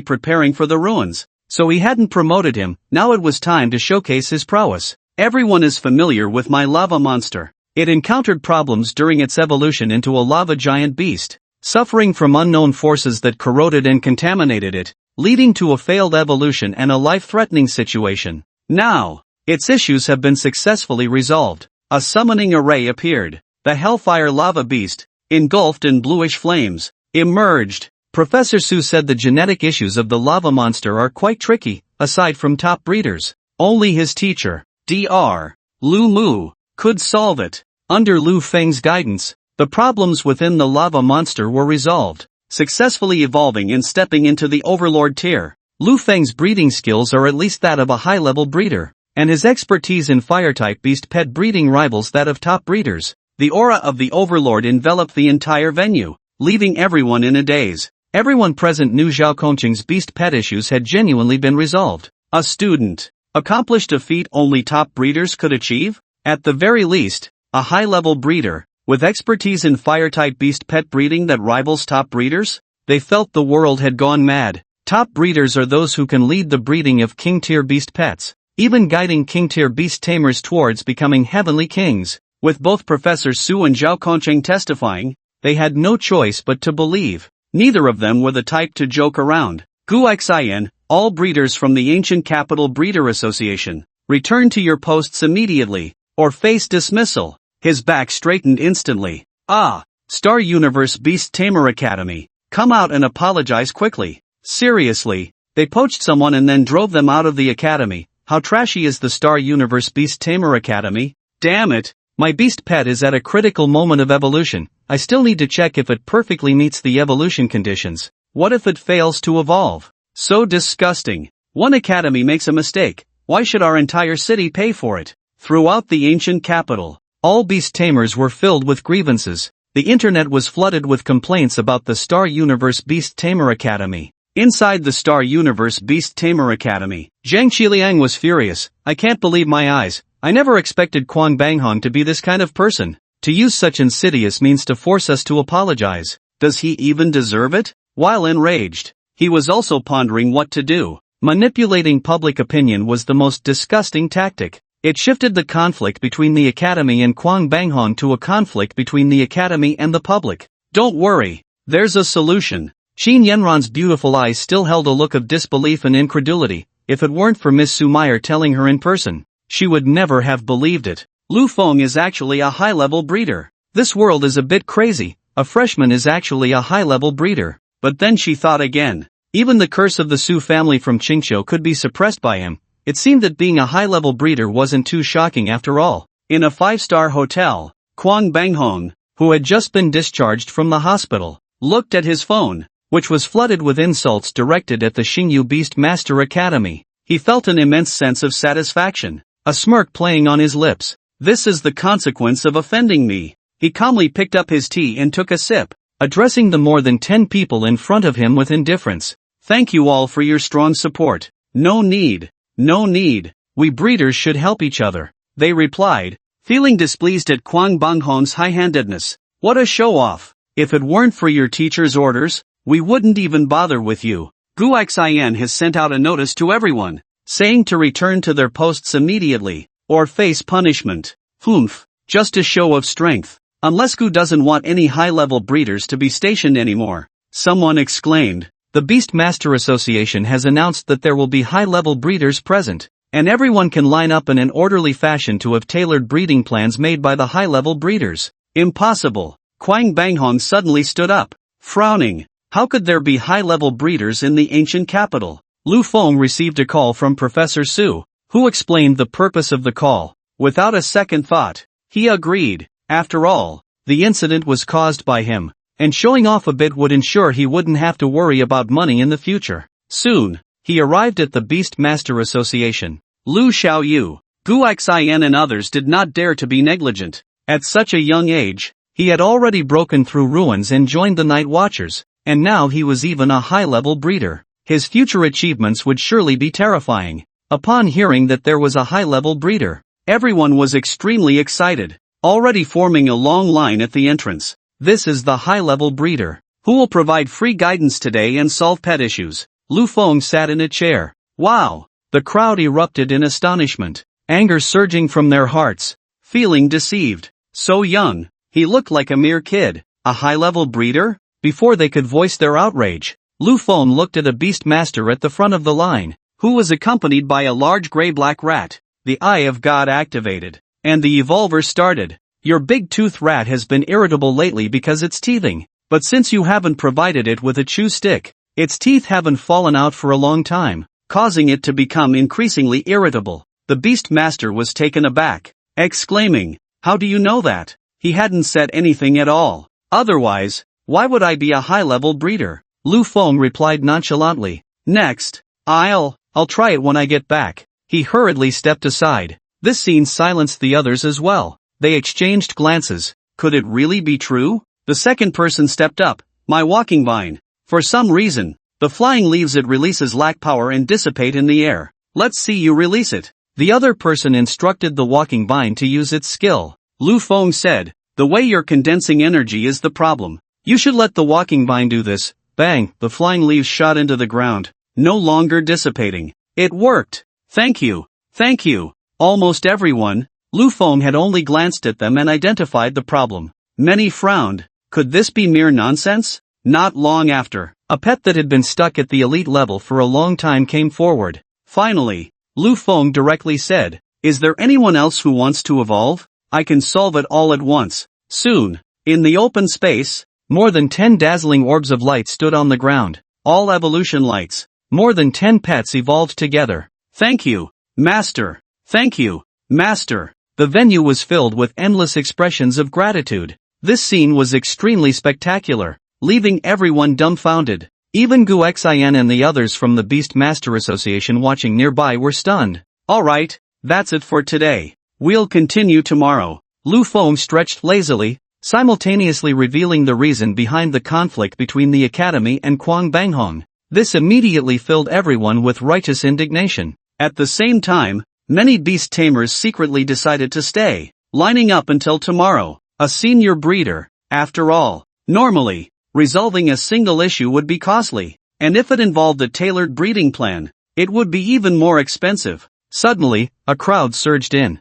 preparing for the ruins, so he hadn't promoted him. Now it was time to showcase his prowess. Everyone is familiar with my lava monster. It encountered problems during its evolution into a lava giant beast, suffering from unknown forces that corroded and contaminated it, leading to a failed evolution and a life-threatening situation. Now, its issues have been successfully resolved. A summoning array appeared. The Hellfire Lava Beast, engulfed in bluish flames, emerged. Professor Su said the genetic issues of the lava monster are quite tricky. Aside from top breeders, only his teacher, Dr. Lu Mu, could solve it. Under Lu Feng's guidance, the problems within the lava monster were resolved, successfully evolving and stepping into the overlord tier. Lu Feng's breeding skills are at least that of a high-level breeder, and his expertise in fire-type beast pet breeding rivals that of top breeders. The aura of the Overlord enveloped the entire venue, leaving everyone in a daze. Everyone present knew Zhao Kongcheng's beast pet issues had genuinely been resolved. A student accomplished a feat only top breeders could achieve? At the very least, a high-level breeder, with expertise in fire-type beast pet breeding that rivals top breeders? They felt the world had gone mad. Top breeders are those who can lead the breeding of king-tier beast pets, even guiding king-tier beast tamers towards becoming heavenly kings. With both Professor Su and Zhao Kongcheng testifying, they had no choice but to believe. Neither of them were the type to joke around. Gu Xin, all breeders from the ancient capital Breeder Association, return to your posts immediately, or face dismissal. His back straightened instantly. Ah, Star Universe Beast Tamer Academy, come out and apologize quickly. Seriously, they poached someone and then drove them out of the academy. How trashy is the Star Universe Beast Tamer Academy? Damn it. My beast pet is at a critical moment of evolution. I still need to check if it perfectly meets the evolution conditions. What if it fails to evolve? So disgusting. One academy makes a mistake, Why should our entire city pay for it? Throughout the ancient capital, all beast tamers were filled with grievances. The internet was flooded with complaints about the Star Universe Beast Tamer Academy. Inside the Star Universe Beast Tamer Academy, Zhang Qiliang was furious. I can't believe my eyes. I never expected Kwang Banghong to be this kind of person. To use such insidious means to force us to apologize. Does he even deserve it? While enraged, he was also pondering what to do. Manipulating public opinion was the most disgusting tactic. It shifted the conflict between the Academy and Kwang Banghong to a conflict between the Academy and the public. Don't worry, there's a solution. Qin Yanran's beautiful eyes still held a look of disbelief and incredulity. If it weren't for Miss Sumayer telling her in person, she would never have believed it. Lu Feng is actually a high-level breeder. This world is a bit crazy. A freshman is actually a high-level breeder. But then she thought again. Even the curse of the Su family from Qingqiu could be suppressed by him. It seemed that being a high-level breeder wasn't too shocking after all. In a 5-star hotel, Kwang Banghong, who had just been discharged from the hospital, looked at his phone, which was flooded with insults directed at the Xingyu Beast Master Academy. He felt an immense sense of satisfaction, a smirk playing on his lips. This is the consequence of offending me. He calmly picked up his tea and took a sip, addressing the more than 10 people in front of him with indifference. Thank you all for your strong support. No need. No need. We breeders should help each other, they replied, feeling displeased at Kwang Banghong's high-handedness. What a show-off. If it weren't for your teacher's orders, we wouldn't even bother with you. Guaxian has sent out a notice to everyone, saying to return to their posts immediately, or face punishment. Humph, just a show of strength. Unless Gu doesn't want any high-level breeders to be stationed anymore, someone exclaimed. The Beastmaster Association has announced that there will be high-level breeders present, and everyone can line up in an orderly fashion to have tailored breeding plans made by the high-level breeders. Impossible. Kwang Banghong suddenly stood up, frowning. How could there be high-level breeders in the ancient capital? Lu Feng received a call from Professor Su, who explained the purpose of the call. Without a second thought, he agreed. After all, the incident was caused by him, and showing off a bit would ensure he wouldn't have to worry about money in the future. Soon, he arrived at the Beastmaster Association. Lu Xiaoyu, Guaxian and others did not dare to be negligent. At such a young age, he had already broken through ruins and joined the Night Watchers, and now he was even a high-level breeder. His future achievements would surely be terrifying. Upon hearing that there was a high-level breeder, everyone was extremely excited, already forming a long line at the entrance. This is the high-level breeder, who will provide free guidance today and solve pet issues. Lu Feng sat in a chair. Wow! The crowd erupted in astonishment, anger surging from their hearts, feeling deceived. So young, he looked like a mere kid. A high-level breeder? Before they could voice their outrage, Lu Feng looked at a beastmaster at the front of the line, who was accompanied by a large gray-black rat. The Eye of God activated, and the evolver started. Your big-tooth rat has been irritable lately because it's teething, but since you haven't provided it with a chew stick, its teeth haven't fallen out for a long time, causing it to become increasingly irritable. The Beastmaster was taken aback, exclaiming, "How do you know that?" He hadn't said anything at all. Otherwise, why would I be a high-level breeder? Lu Feng replied nonchalantly. Next, I'll try it when I get back. He hurriedly stepped aside. This scene silenced the others as well. They exchanged glances. Could it really be true? The second person stepped up. My walking vine. For some reason, the flying leaves it releases lack power and dissipate in the air. Let's see you release it. The other person instructed the walking vine to use its skill. Lu Feng said, the way you're condensing energy is the problem. You should let the walking vine do this. Bang, the flying leaves shot into the ground, no longer dissipating. It worked. Thank you. Thank you. Almost everyone. Lu Feng had only glanced at them and identified the problem. Many frowned. Could this be mere nonsense? Not long after, a pet that had been stuck at the elite level for a long time came forward. Finally, Lu Feng directly said, is there anyone else who wants to evolve? I can solve it all at once. Soon, in the open space, more than 10 dazzling orbs of light stood on the ground. All evolution lights. More than 10 pets evolved together. Thank you, Master. Thank you, Master. The venue was filled with endless expressions of gratitude. This scene was extremely spectacular, leaving everyone dumbfounded. Even Gu Xian and the others from the Beastmaster Association watching nearby were stunned. Alright, that's it for today. We'll continue tomorrow. Lu Feng stretched lazily, simultaneously revealing the reason behind the conflict between the academy and Kwang Banghong. This immediately filled everyone with righteous indignation. At the same time, many beast tamers secretly decided to stay, lining up until tomorrow. A senior breeder, after all. Normally, resolving a single issue would be costly, and if it involved a tailored breeding plan, it would be even more expensive. Suddenly, a crowd surged in.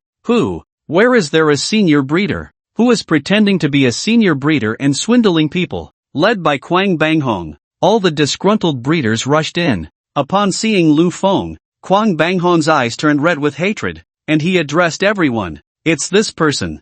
Where is there a senior breeder? Who is pretending to be a senior breeder and swindling people? Led by Kwang Banghong, all the disgruntled breeders rushed in. Upon seeing Lu Feng, Kwang Banghong's eyes turned red with hatred, and he addressed everyone. It's this person.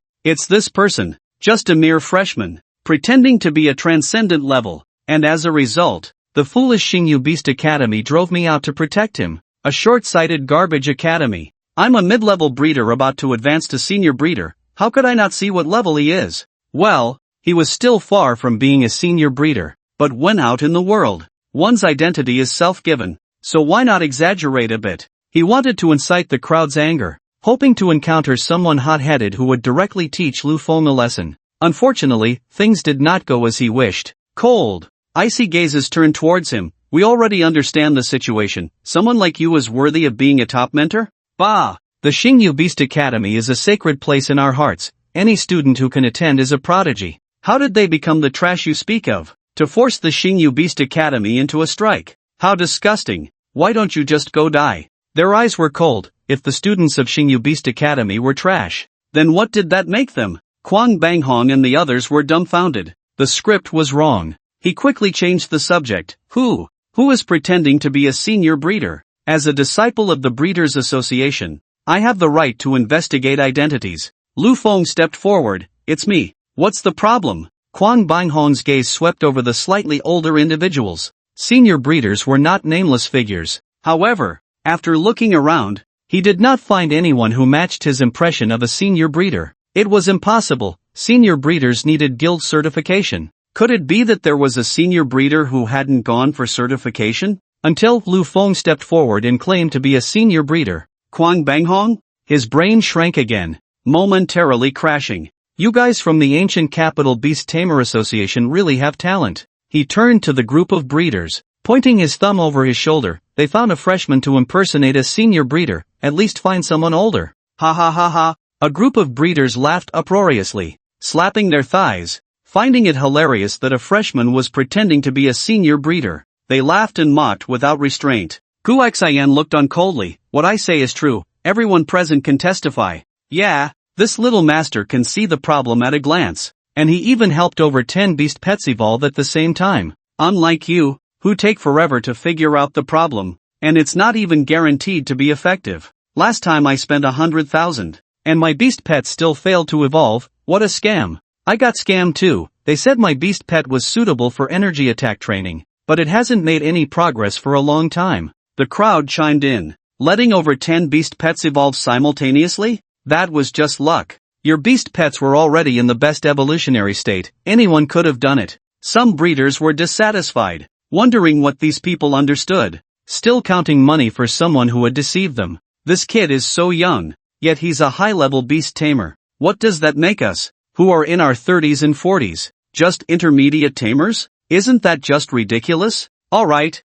Just a mere freshman, pretending to be a transcendent level, and as a result, the foolish Xingyu Beast Academy drove me out to protect him. A short-sighted garbage academy. I'm a mid-level breeder about to advance to senior breeder, how could I not see what level he is? Well, he was still far from being a senior breeder, but when out in the world, one's identity is self-given, so why not exaggerate a bit? He wanted to incite the crowd's anger, hoping to encounter someone hot-headed who would directly teach Lu Feng a lesson. Unfortunately, things did not go as he wished. Cold, icy gazes turned towards him. We already understand the situation. Someone like you is worthy of being a top mentor? Bah! The Xingyu Beast Academy is a sacred place in our hearts. Any student who can attend is a prodigy. How did they become the trash you speak of? To force the Xingyu Beast Academy into a strike. How disgusting. Why don't you just go die? Their eyes were cold. If the students of Xingyu Beast Academy were trash, then what did that make them? Kwang Banghong and the others were dumbfounded. The script was wrong. He quickly changed the subject. Who is pretending to be a senior breeder? As a disciple of the Breeders' Association, I have the right to investigate identities. Lu Feng stepped forward. It's me. What's the problem? Kwang Banghong's gaze swept over the slightly older individuals. Senior breeders were not nameless figures. However, after looking around, he did not find anyone who matched his impression of a senior breeder. It was impossible. Senior breeders needed guild certification. Could it be that there was a senior breeder who hadn't gone for certification? Until Lu Feng stepped forward and claimed to be a senior breeder. Kwang Banghong? His brain shrank again, momentarily crashing. You guys from the ancient capital Beast Tamer Association really have talent. He turned to the group of breeders, pointing his thumb over his shoulder. They found a freshman to impersonate a senior breeder, at least find someone older. Ha ha ha ha. A group of breeders laughed uproariously, slapping their thighs. Finding it hilarious that a freshman was pretending to be a senior breeder, they laughed and mocked without restraint. Guxian looked on coldly. What I say is true, everyone present can testify. Yeah, this little master can see the problem at a glance, and he even helped over 10 beast pets evolve at the same time. Unlike you, who take forever to figure out the problem, and it's not even guaranteed to be effective. Last time I spent 100,000, and my beast pet still failed to evolve. What a scam. I got scammed too. They said my beast pet was suitable for energy attack training, but it hasn't made any progress for a long time. The crowd chimed in. Letting over 10 beast pets evolve simultaneously? That was just luck. Your beast pets were already in the best evolutionary state. Anyone could have done it. Some breeders were dissatisfied, wondering what these people understood. Still counting money for someone who had deceived them. This kid is so young, yet he's a high-level beast tamer. What does that make us? Who are in our 30s and 40s, just intermediate tamers? Isn't that just ridiculous? Alright,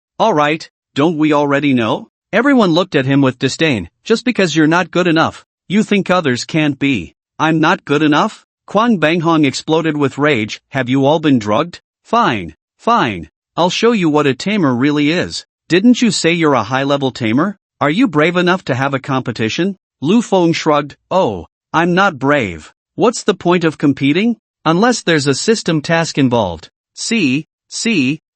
don't we already know? Everyone looked at him with disdain. Just because you're not good enough, you think others can't be. I'm not good enough? Kwang Banghong exploded with rage. Have you all been drugged? Fine. I'll show you what a tamer really is. Didn't you say you're a high-level tamer? Are you brave enough to have a competition? Lu Feng shrugged. Oh, I'm not brave. What's the point of competing? Unless there's a system task involved. See,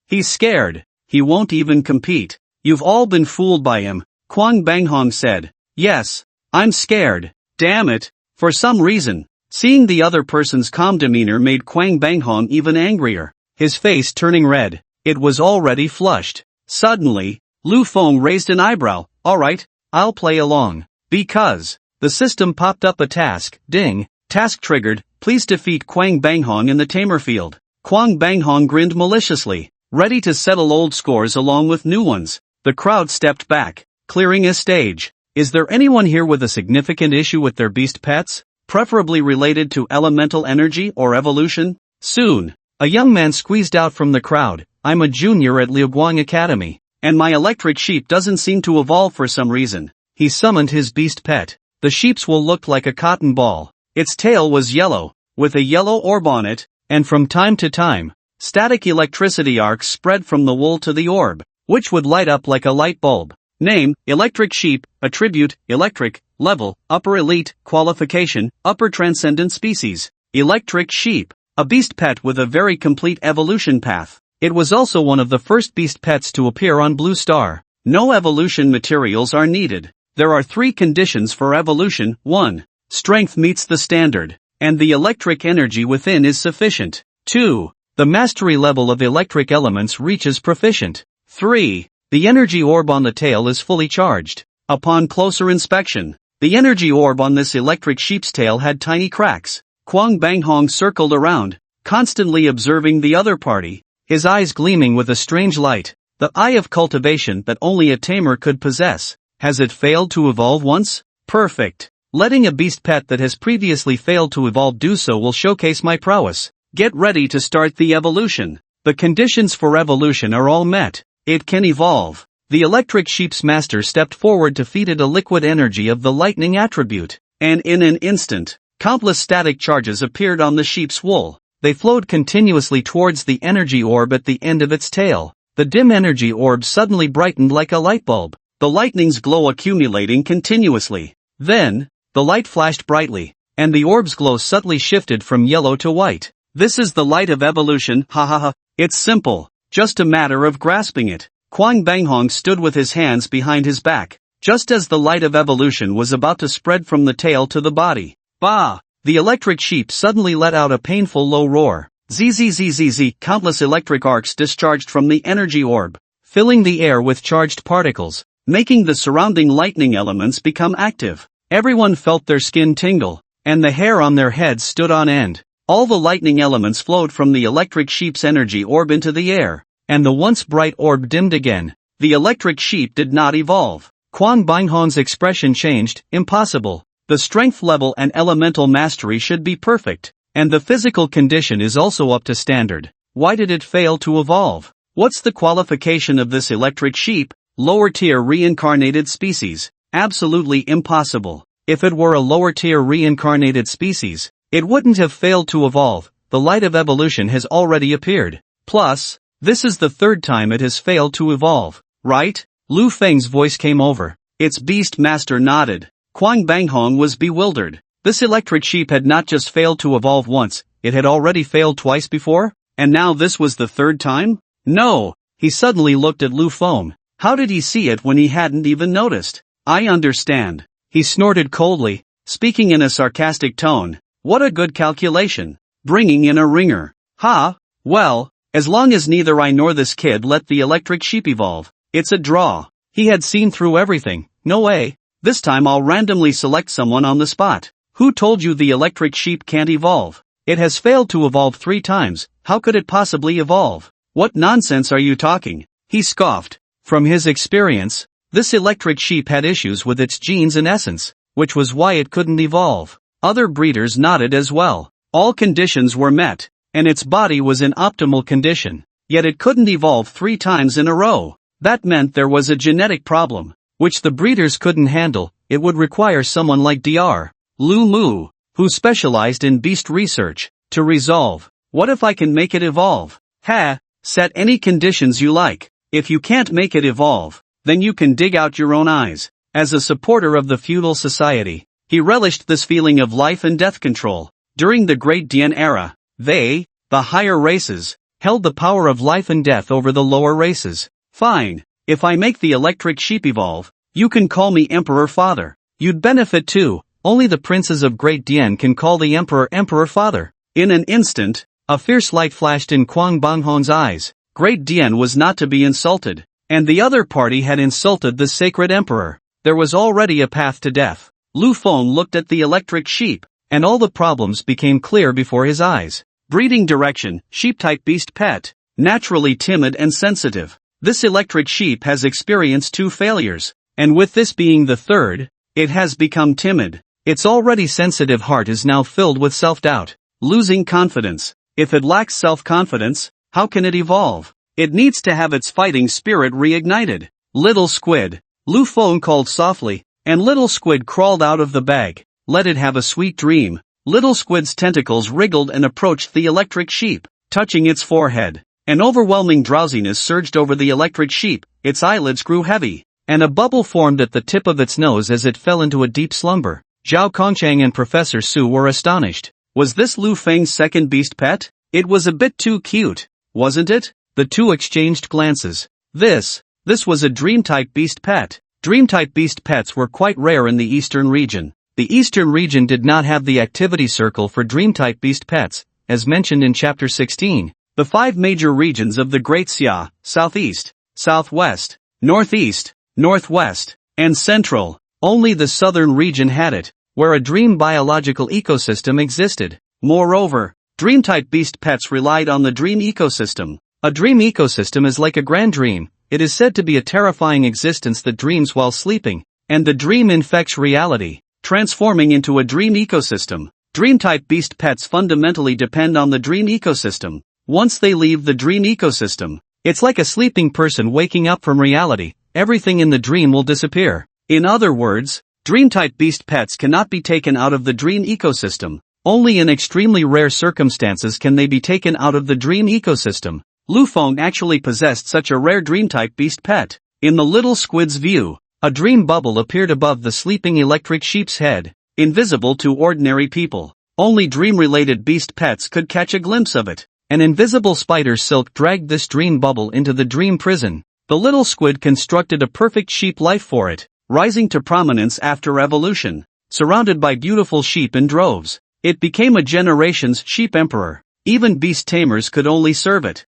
he's scared. He won't even compete. You've all been fooled by him, Kwang Banghong said. Yes, I'm scared. Damn it. For some reason, seeing the other person's calm demeanor made Kwang Banghong even angrier, his face turning red. It was already flushed. Suddenly, Lu Feng raised an eyebrow. Alright, I'll play along. Because the system popped up a task. Ding. Task triggered. Please defeat Kwang Banghong in the tamer field. Kwang Banghong grinned maliciously, ready to settle old scores along with new ones. The crowd stepped back, clearing a stage. Is there anyone here with a significant issue with their beast pets? Preferably related to elemental energy or evolution? Soon, a young man squeezed out from the crowd. I'm a junior at Liuguang Academy, and my electric sheep doesn't seem to evolve for some reason. He summoned his beast pet. The sheep's wool looked like a cotton ball. Its tail was yellow, with a yellow orb on it, and from time to time, static electricity arcs spread from the wool to the orb, which would light up like a light bulb. Name, Electric Sheep, Attribute, Electric, Level, Upper Elite, Qualification, Upper Transcendent Species. Electric Sheep. A beast pet with a very complete evolution path. It was also one of the first beast pets to appear on Blue Star. No evolution materials are needed. There are 3 conditions for evolution. 1. Strength meets the standard, and the electric energy within is sufficient. 2. The mastery level of electric elements reaches proficient. 3. The energy orb on the tail is fully charged. Upon closer inspection, the energy orb on this electric sheep's tail had tiny cracks. Kwang Banghong circled around, constantly observing the other party, his eyes gleaming with a strange light, the eye of cultivation that only a tamer could possess. Has it failed to evolve once? Perfect. Letting a beast pet that has previously failed to evolve do so will showcase my prowess. Get ready to start the evolution. The conditions for evolution are all met. It can evolve. The electric sheep's master stepped forward to feed it a liquid energy of the lightning attribute, and in an instant, countless static charges appeared on the sheep's wool. They flowed continuously towards the energy orb at the end of its tail. The dim energy orb suddenly brightened like a light bulb, the lightning's glow accumulating continuously. Then, the light flashed brightly, and the orb's glow subtly shifted from yellow to white. This is the light of evolution, ha ha ha. It's simple, just a matter of grasping it. Kwang Banghong stood with his hands behind his back, just as the light of evolution was about to spread from the tail to the body. Bah! The electric sheep suddenly let out a painful low roar. Zzzzz, countless electric arcs discharged from the energy orb, filling the air with charged particles, making the surrounding lightning elements become active. Everyone felt their skin tingle, and the hair on their heads stood on end. All the lightning elements flowed from the electric sheep's energy orb into the air, and the once bright orb dimmed again. The electric sheep did not evolve. Kwang Banghong's expression changed. Impossible. The strength level and elemental mastery should be perfect, and the physical condition is also up to standard. Why did it fail to evolve? What's the qualification of this electric sheep? Lower tier reincarnated species. Absolutely impossible. If it were a lower tier reincarnated species, it wouldn't have failed to evolve. The light of evolution has already appeared. Plus, this is the 3rd time it has failed to evolve, right? Lu Feng's voice came over. Its beast master nodded. Kwang Banghong was bewildered. This electric sheep had not just failed to evolve once, it had already failed twice before? And now this was the 3rd time? No! He suddenly looked at Lu Feng. How did he see it when he hadn't even noticed? I understand. He snorted coldly, speaking in a sarcastic tone. What a good calculation. Bringing in a ringer. Ha! Well, as long as neither I nor this kid let the electric sheep evolve, it's a draw. He had seen through everything. No way. This time I'll randomly select someone on the spot. Who told you the electric sheep can't evolve? It has failed to evolve 3 times, how could it possibly evolve? What nonsense are you talking? He scoffed. From his experience, this electric sheep had issues with its genes and essence, which was why it couldn't evolve. Other breeders nodded as well. All conditions were met, and its body was in optimal condition. Yet it couldn't evolve 3 times in a row. That meant there was a genetic problem, which the breeders couldn't handle. It would require someone like Dr. Lu Mu, who specialized in beast research, to resolve. What if I can make it evolve? Ha! Set any conditions you like. If you can't make it evolve, then you can dig out your own eyes. As a supporter of the feudal society, he relished this feeling of life and death control. During the Great Dian era, they, the higher races, held the power of life and death over the lower races. Fine. If I make the electric sheep evolve, you can call me Emperor Father. You'd benefit too. Only the princes of Great Dian can call the Emperor Emperor Father. In an instant, a fierce light flashed in Kwang Banghong's eyes. Great Dian was not to be insulted, and the other party had insulted the sacred emperor. There was already a path to death. Lu Feng looked at the electric sheep, and all the problems became clear before his eyes. Breeding direction, sheep-type beast pet, naturally timid and sensitive. This electric sheep has experienced 2 failures. and with this being the third, it has become timid. Its already sensitive heart is now filled with self-doubt, losing confidence. If it lacks self-confidence, how can it evolve? It needs to have its fighting spirit reignited. Little squid. Lu Feng called softly, and little squid crawled out of the bag. Let it have a sweet dream. Little squid's tentacles wriggled and approached the electric sheep, touching its forehead. An overwhelming drowsiness surged over the electric sheep, its eyelids grew heavy, and a bubble formed at the tip of its nose as it fell into a deep slumber. Zhao Kongchang and Professor Su were astonished. Was this Lu Feng's second beast pet? It was a bit too cute, wasn't it? The two exchanged glances. This was a dream-type beast pet. Dream-type beast pets were quite rare in the eastern region. The eastern region did not have the activity circle for dream-type beast pets, as mentioned in Chapter 16. The 5 major regions of the Great Xia, Southeast, Southwest, Northeast, Northwest, and Central. Only the southern region had it, where a dream biological ecosystem existed. Moreover, dream-type beast pets relied on the dream ecosystem. A dream ecosystem is like a grand dream. It is said to be a terrifying existence that dreams while sleeping, and the dream infects reality, transforming into a dream ecosystem. Dream-type beast pets fundamentally depend on the dream ecosystem. Once they leave the dream ecosystem, it's like a sleeping person waking up from reality. Everything in the dream will disappear. In other words, dream-type beast pets cannot be taken out of the dream ecosystem. Only in extremely rare circumstances can they be taken out of the dream ecosystem. Lu Feng actually possessed such a rare dream-type beast pet. In the little squid's view, a dream bubble appeared above the sleeping electric sheep's head, invisible to ordinary people. Only dream-related beast pets could catch a glimpse of it. An invisible spider silk dragged this dream bubble into the dream prison. The little squid constructed a perfect sheep life for it, rising to prominence after evolution. Surrounded by beautiful sheep in droves, it became a generation's sheep emperor. Even beast tamers could only serve it.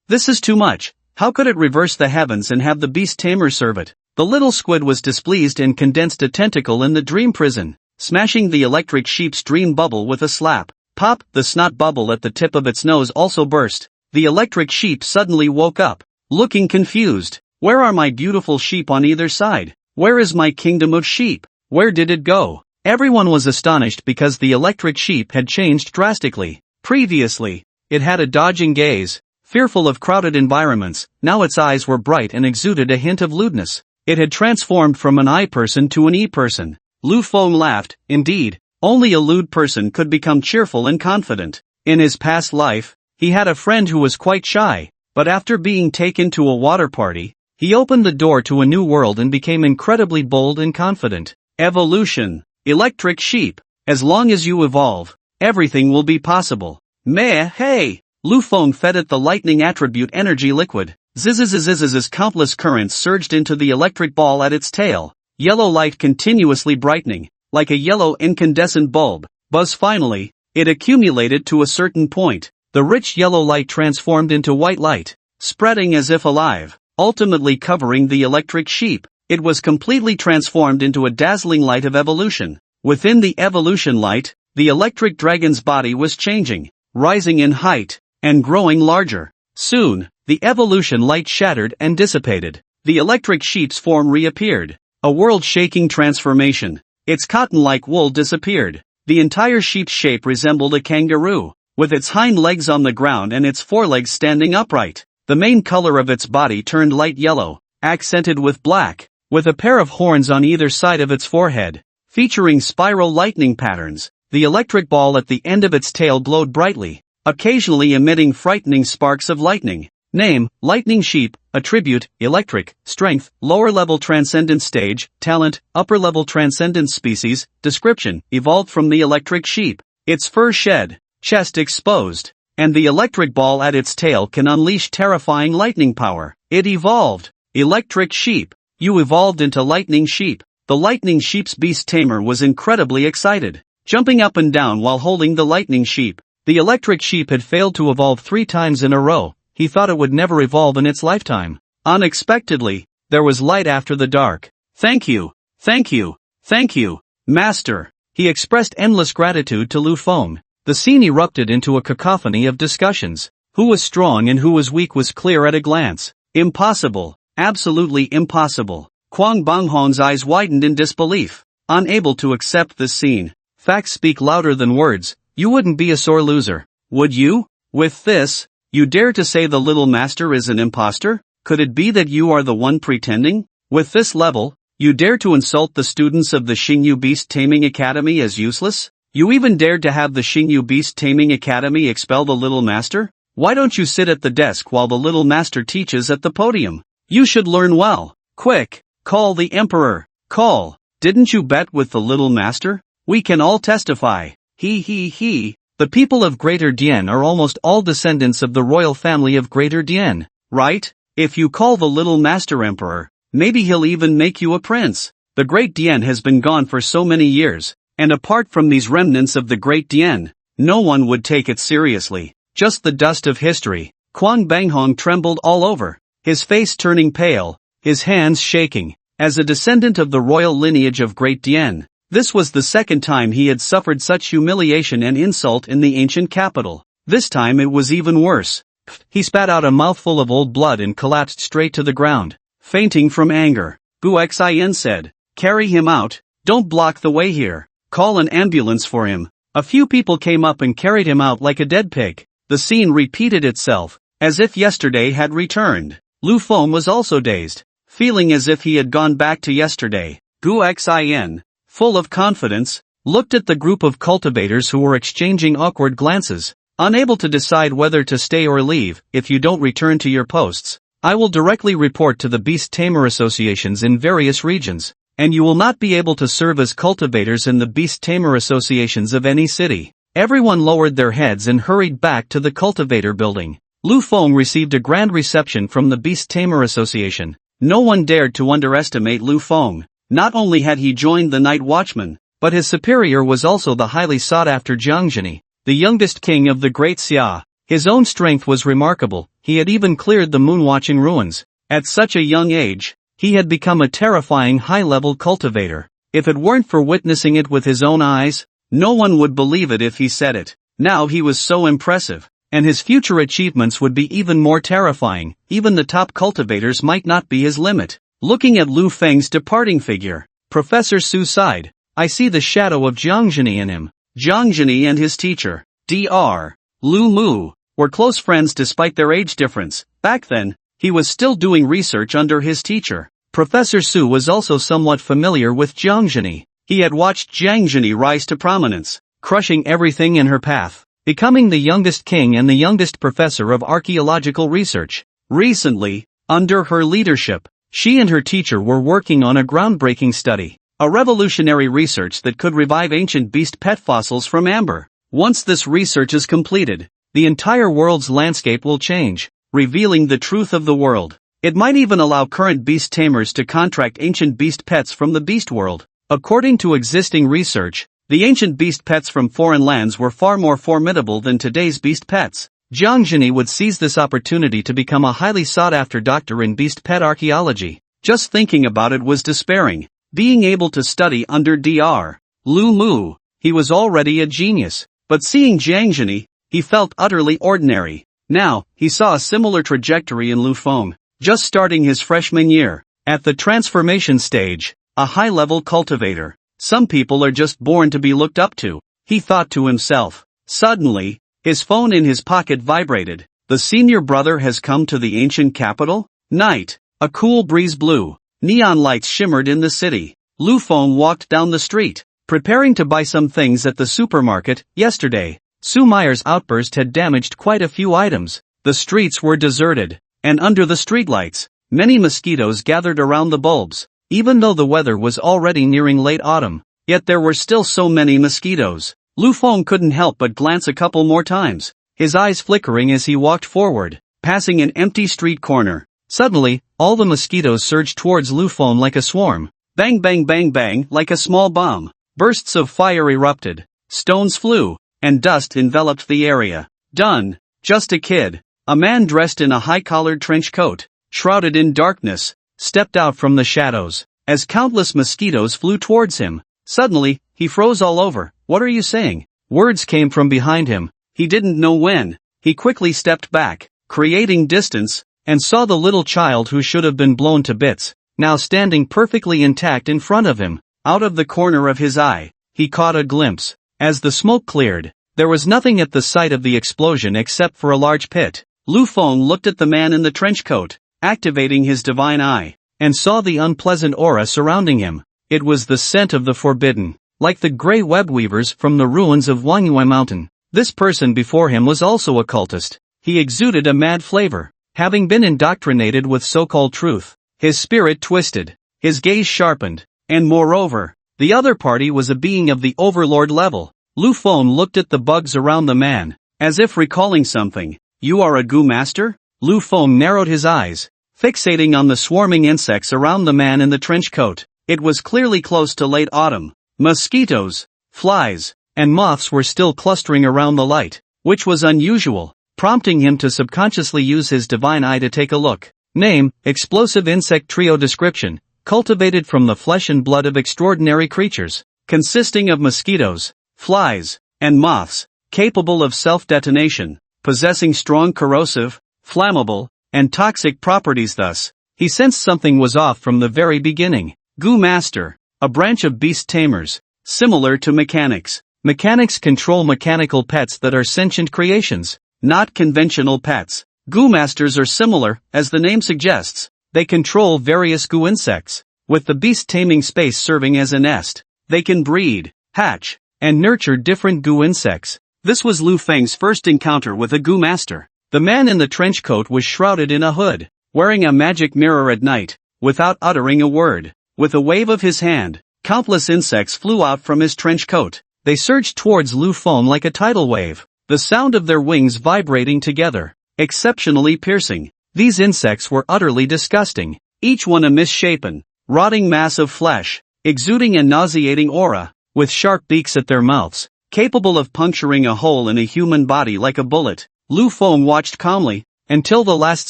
This is too much. How could it reverse the heavens and have the beast tamer serve it? The little squid was displeased and condensed a tentacle in the dream prison, smashing the electric sheep's dream bubble with a slap. Pop! The snot bubble at the tip of its nose also burst. The electric sheep suddenly woke up, looking confused. Where are my beautiful sheep on either side? Where is my kingdom of sheep? Where did it go? Everyone was astonished because the electric sheep had changed drastically. Previously, it had a dodging gaze, fearful of crowded environments. Now its eyes were bright and exuded a hint of lewdness. It had transformed from an I person to an E person. Lu Feng laughed. Indeed, only a lewd person could become cheerful and confident. In his past life, he had a friend who was quite shy, but after being taken to a water party, he opened the door to a new world and became incredibly bold and confident. Evolution. Electric sheep. As long as you evolve, everything will be possible. Meh, hey! Lu Feng fed it the lightning attribute energy liquid. Zzzzzzzzzz countless currents surged into the electric ball at its tail. Yellow light continuously brightening, like a yellow incandescent bulb. Buzz finally, it accumulated to a certain point. The rich yellow light transformed into white light, spreading as if alive, ultimately covering the electric sheep. It was completely transformed into a dazzling light of evolution. Within the evolution light, the electric dragon's body was changing, rising in height, and growing larger. Soon, the evolution light shattered and dissipated. The electric sheep's form reappeared. A world-shaking transformation. Its cotton-like wool disappeared. The entire sheep's shape resembled a kangaroo, with its hind legs on the ground and its forelegs standing upright. The main color of its body turned light yellow, accented with black, with a pair of horns on either side of its forehead, featuring spiral lightning patterns. The electric ball at the end of its tail glowed brightly, occasionally emitting frightening sparks of lightning. Name, Lightning Sheep. Attribute, Electric. Strength, Lower-level Transcendent Stage. Talent, Upper-level Transcendent Species. Description, evolved from the electric sheep. Its fur shed, chest exposed, and the electric ball at its tail can unleash terrifying lightning power. It evolved. Electric Sheep. You evolved into Lightning Sheep. The Lightning Sheep's beast tamer was incredibly excited, jumping up and down while holding the Lightning Sheep. The electric sheep had failed to evolve 3 times in a row. He thought it would never evolve in its lifetime. Unexpectedly, there was light after the dark. Thank you, thank you, thank you, Master. He expressed endless gratitude to Lu Feng. The scene erupted into a cacophony of discussions. Who was strong and who was weak was clear at a glance. Impossible, absolutely impossible. Kwang Bonghong's eyes widened in disbelief, unable to accept this scene. Facts speak louder than words. You wouldn't be a sore loser, would you? With this, you dare to say the little master is an imposter? Could it be that you are the one pretending? With this level, you dare to insult the students of the Xingyu Beast Taming Academy as useless? You even dared to have the Xingyu Beast Taming Academy expel the little master? Why don't you sit at the desk while the little master teaches at the podium? You should learn well. Quick, call the emperor. Call. Didn't you bet with the little master? We can all testify. He. The people of Greater Dian are almost all descendants of the royal family of Greater Dian, right? If you call the little master emperor, maybe he'll even make you a prince. The Great Dian has been gone for so many years, and apart from these remnants of the Great Dian, no one would take it seriously. Just the dust of history. Kwang Bonghong trembled all over, his face turning pale, his hands shaking. As a descendant of the royal lineage of Great Dian, this was the second time he had suffered such humiliation and insult in the ancient capital. This time it was even worse. He spat out a mouthful of old blood and collapsed straight to the ground, fainting from anger. Gu Xin said, "Carry him out, don't block the way here. Call an ambulance for him." A few people came up and carried him out like a dead pig. The scene repeated itself, as if yesterday had returned. Lu Feng was also dazed, feeling as if he had gone back to yesterday. Gu Xin, full of confidence, looked at the group of cultivators who were exchanging awkward glances, unable to decide whether to stay or leave. "If you don't return to your posts, I will directly report to the Beast Tamer Associations in various regions, and you will not be able to serve as cultivators in the Beast Tamer Associations of any city." Everyone lowered their heads and hurried back to the cultivator building. Lu Feng received a grand reception from the Beast Tamer Association. No one dared to underestimate Lu Feng. Not only had he joined the Night Watchman, but his superior was also the highly sought-after Jiangzheni, the youngest king of the Great Xia. His own strength was remarkable. He had even cleared the moonwatching ruins. At such a young age, he had become a terrifying high-level cultivator. If it weren't for witnessing it with his own eyes, no one would believe it if he said it. Now he was so impressive, and his future achievements would be even more terrifying. Even the top cultivators might not be his limit. Looking at Lu Feng's departing figure, Professor Su sighed. "I see the shadow of Jiangzheni in him." Jiangzheni and his teacher, Dr. Lu Mu, were close friends despite their age difference. Back then, he was still doing research under his teacher. Professor Su was also somewhat familiar with Jiangzheni. He had watched Jiangzheni rise to prominence, crushing everything in her path, becoming the youngest king and the youngest professor of archaeological research. Recently, under her leadership, she and her teacher were working on a groundbreaking study, a revolutionary research that could revive ancient beast pet fossils from amber. Once this research is completed, the entire world's landscape will change, revealing the truth of the world. It might even allow current beast tamers to contract ancient beast pets from the beast world. According to existing research, the ancient beast pets from foreign lands were far more formidable than today's beast pets. Jiangzheni would seize this opportunity to become a highly sought-after doctor in beast pet archaeology. Just thinking about it was despairing. Being able to study under Dr. Lu Mu, he was already a genius. But seeing Jiangzheni, he felt utterly ordinary. Now, he saw a similar trajectory in Lu Feng, just starting his freshman year. At the transformation stage, a high-level cultivator. Some people are just born to be looked up to, he thought to himself. Suddenly, his phone in his pocket vibrated. The senior brother has come to the ancient capital? Night. A cool breeze blew. Neon lights shimmered in the city. Lu Feng walked down the street, preparing to buy some things at the supermarket. Yesterday, Su Meyer's outburst had damaged quite a few items. The streets were deserted, and under the streetlights, many mosquitoes gathered around the bulbs. Even though the weather was already nearing late autumn, yet there were still so many mosquitoes. Lu Feng couldn't help but glance a couple more times, his eyes flickering as he walked forward, passing an empty street corner. Suddenly, all the mosquitoes surged towards Lu Feng like a swarm. Bang bang bang bang, like a small bomb. Bursts of fire erupted, stones flew, and dust enveloped the area. Done. Just a kid. A man dressed in a high-collared trench coat, shrouded in darkness, stepped out from the shadows, as countless mosquitoes flew towards him. Suddenly, he froze all over. "What are you saying?" Words came from behind him. He didn't know when. He quickly stepped back, creating distance, and saw the little child who should have been blown to bits. now standing perfectly intact in front of him. Out of the corner of his eye, he caught a glimpse. As the smoke cleared, there was nothing at the site of the explosion except for a large pit. Lu Feng looked at the man in the trench coat, activating his divine eye, and saw the unpleasant aura surrounding him. It was the scent of the forbidden, like the grey web weavers from the ruins of Wangyue Mountain. This person before him was also a cultist. He exuded a mad flavor. Having been indoctrinated with so-called truth, his spirit twisted, his gaze sharpened, and moreover, the other party was a being of the overlord level. Lu Feng looked at the bugs around the man, as if recalling something. You are a goo master? Lu Feng narrowed his eyes, fixating on the swarming insects around the man in the trench coat. It was clearly close to late autumn. Mosquitoes, flies, and moths were still clustering around the light, which was unusual, prompting him to subconsciously use his divine eye to take a look. Name, explosive insect trio. Description, cultivated from the flesh and blood of extraordinary creatures, consisting of mosquitoes, flies, and moths, capable of self-detonation, possessing strong corrosive, flammable, and toxic properties. Thus, he sensed something was off from the very beginning. Goo Master, a branch of beast tamers, similar to mechanics. Mechanics control mechanical pets that are sentient creations, not conventional pets. Goo Masters are similar, as the name suggests. They control various goo insects, with the beast taming space serving as a nest. They can breed, hatch, and nurture different goo insects. This was Lu Feng's first encounter with a goo master. The man in the trench coat was shrouded in a hood, wearing a magic mirror at night, without uttering a word. With a wave of his hand, countless insects flew out from his trench coat. They surged towards Lu Feng like a tidal wave, the sound of their wings vibrating together, exceptionally piercing. These insects were utterly disgusting, each one a misshapen, rotting mass of flesh, exuding a nauseating aura, with sharp beaks at their mouths, capable of puncturing a hole in a human body like a bullet. Lu Feng watched calmly, until the last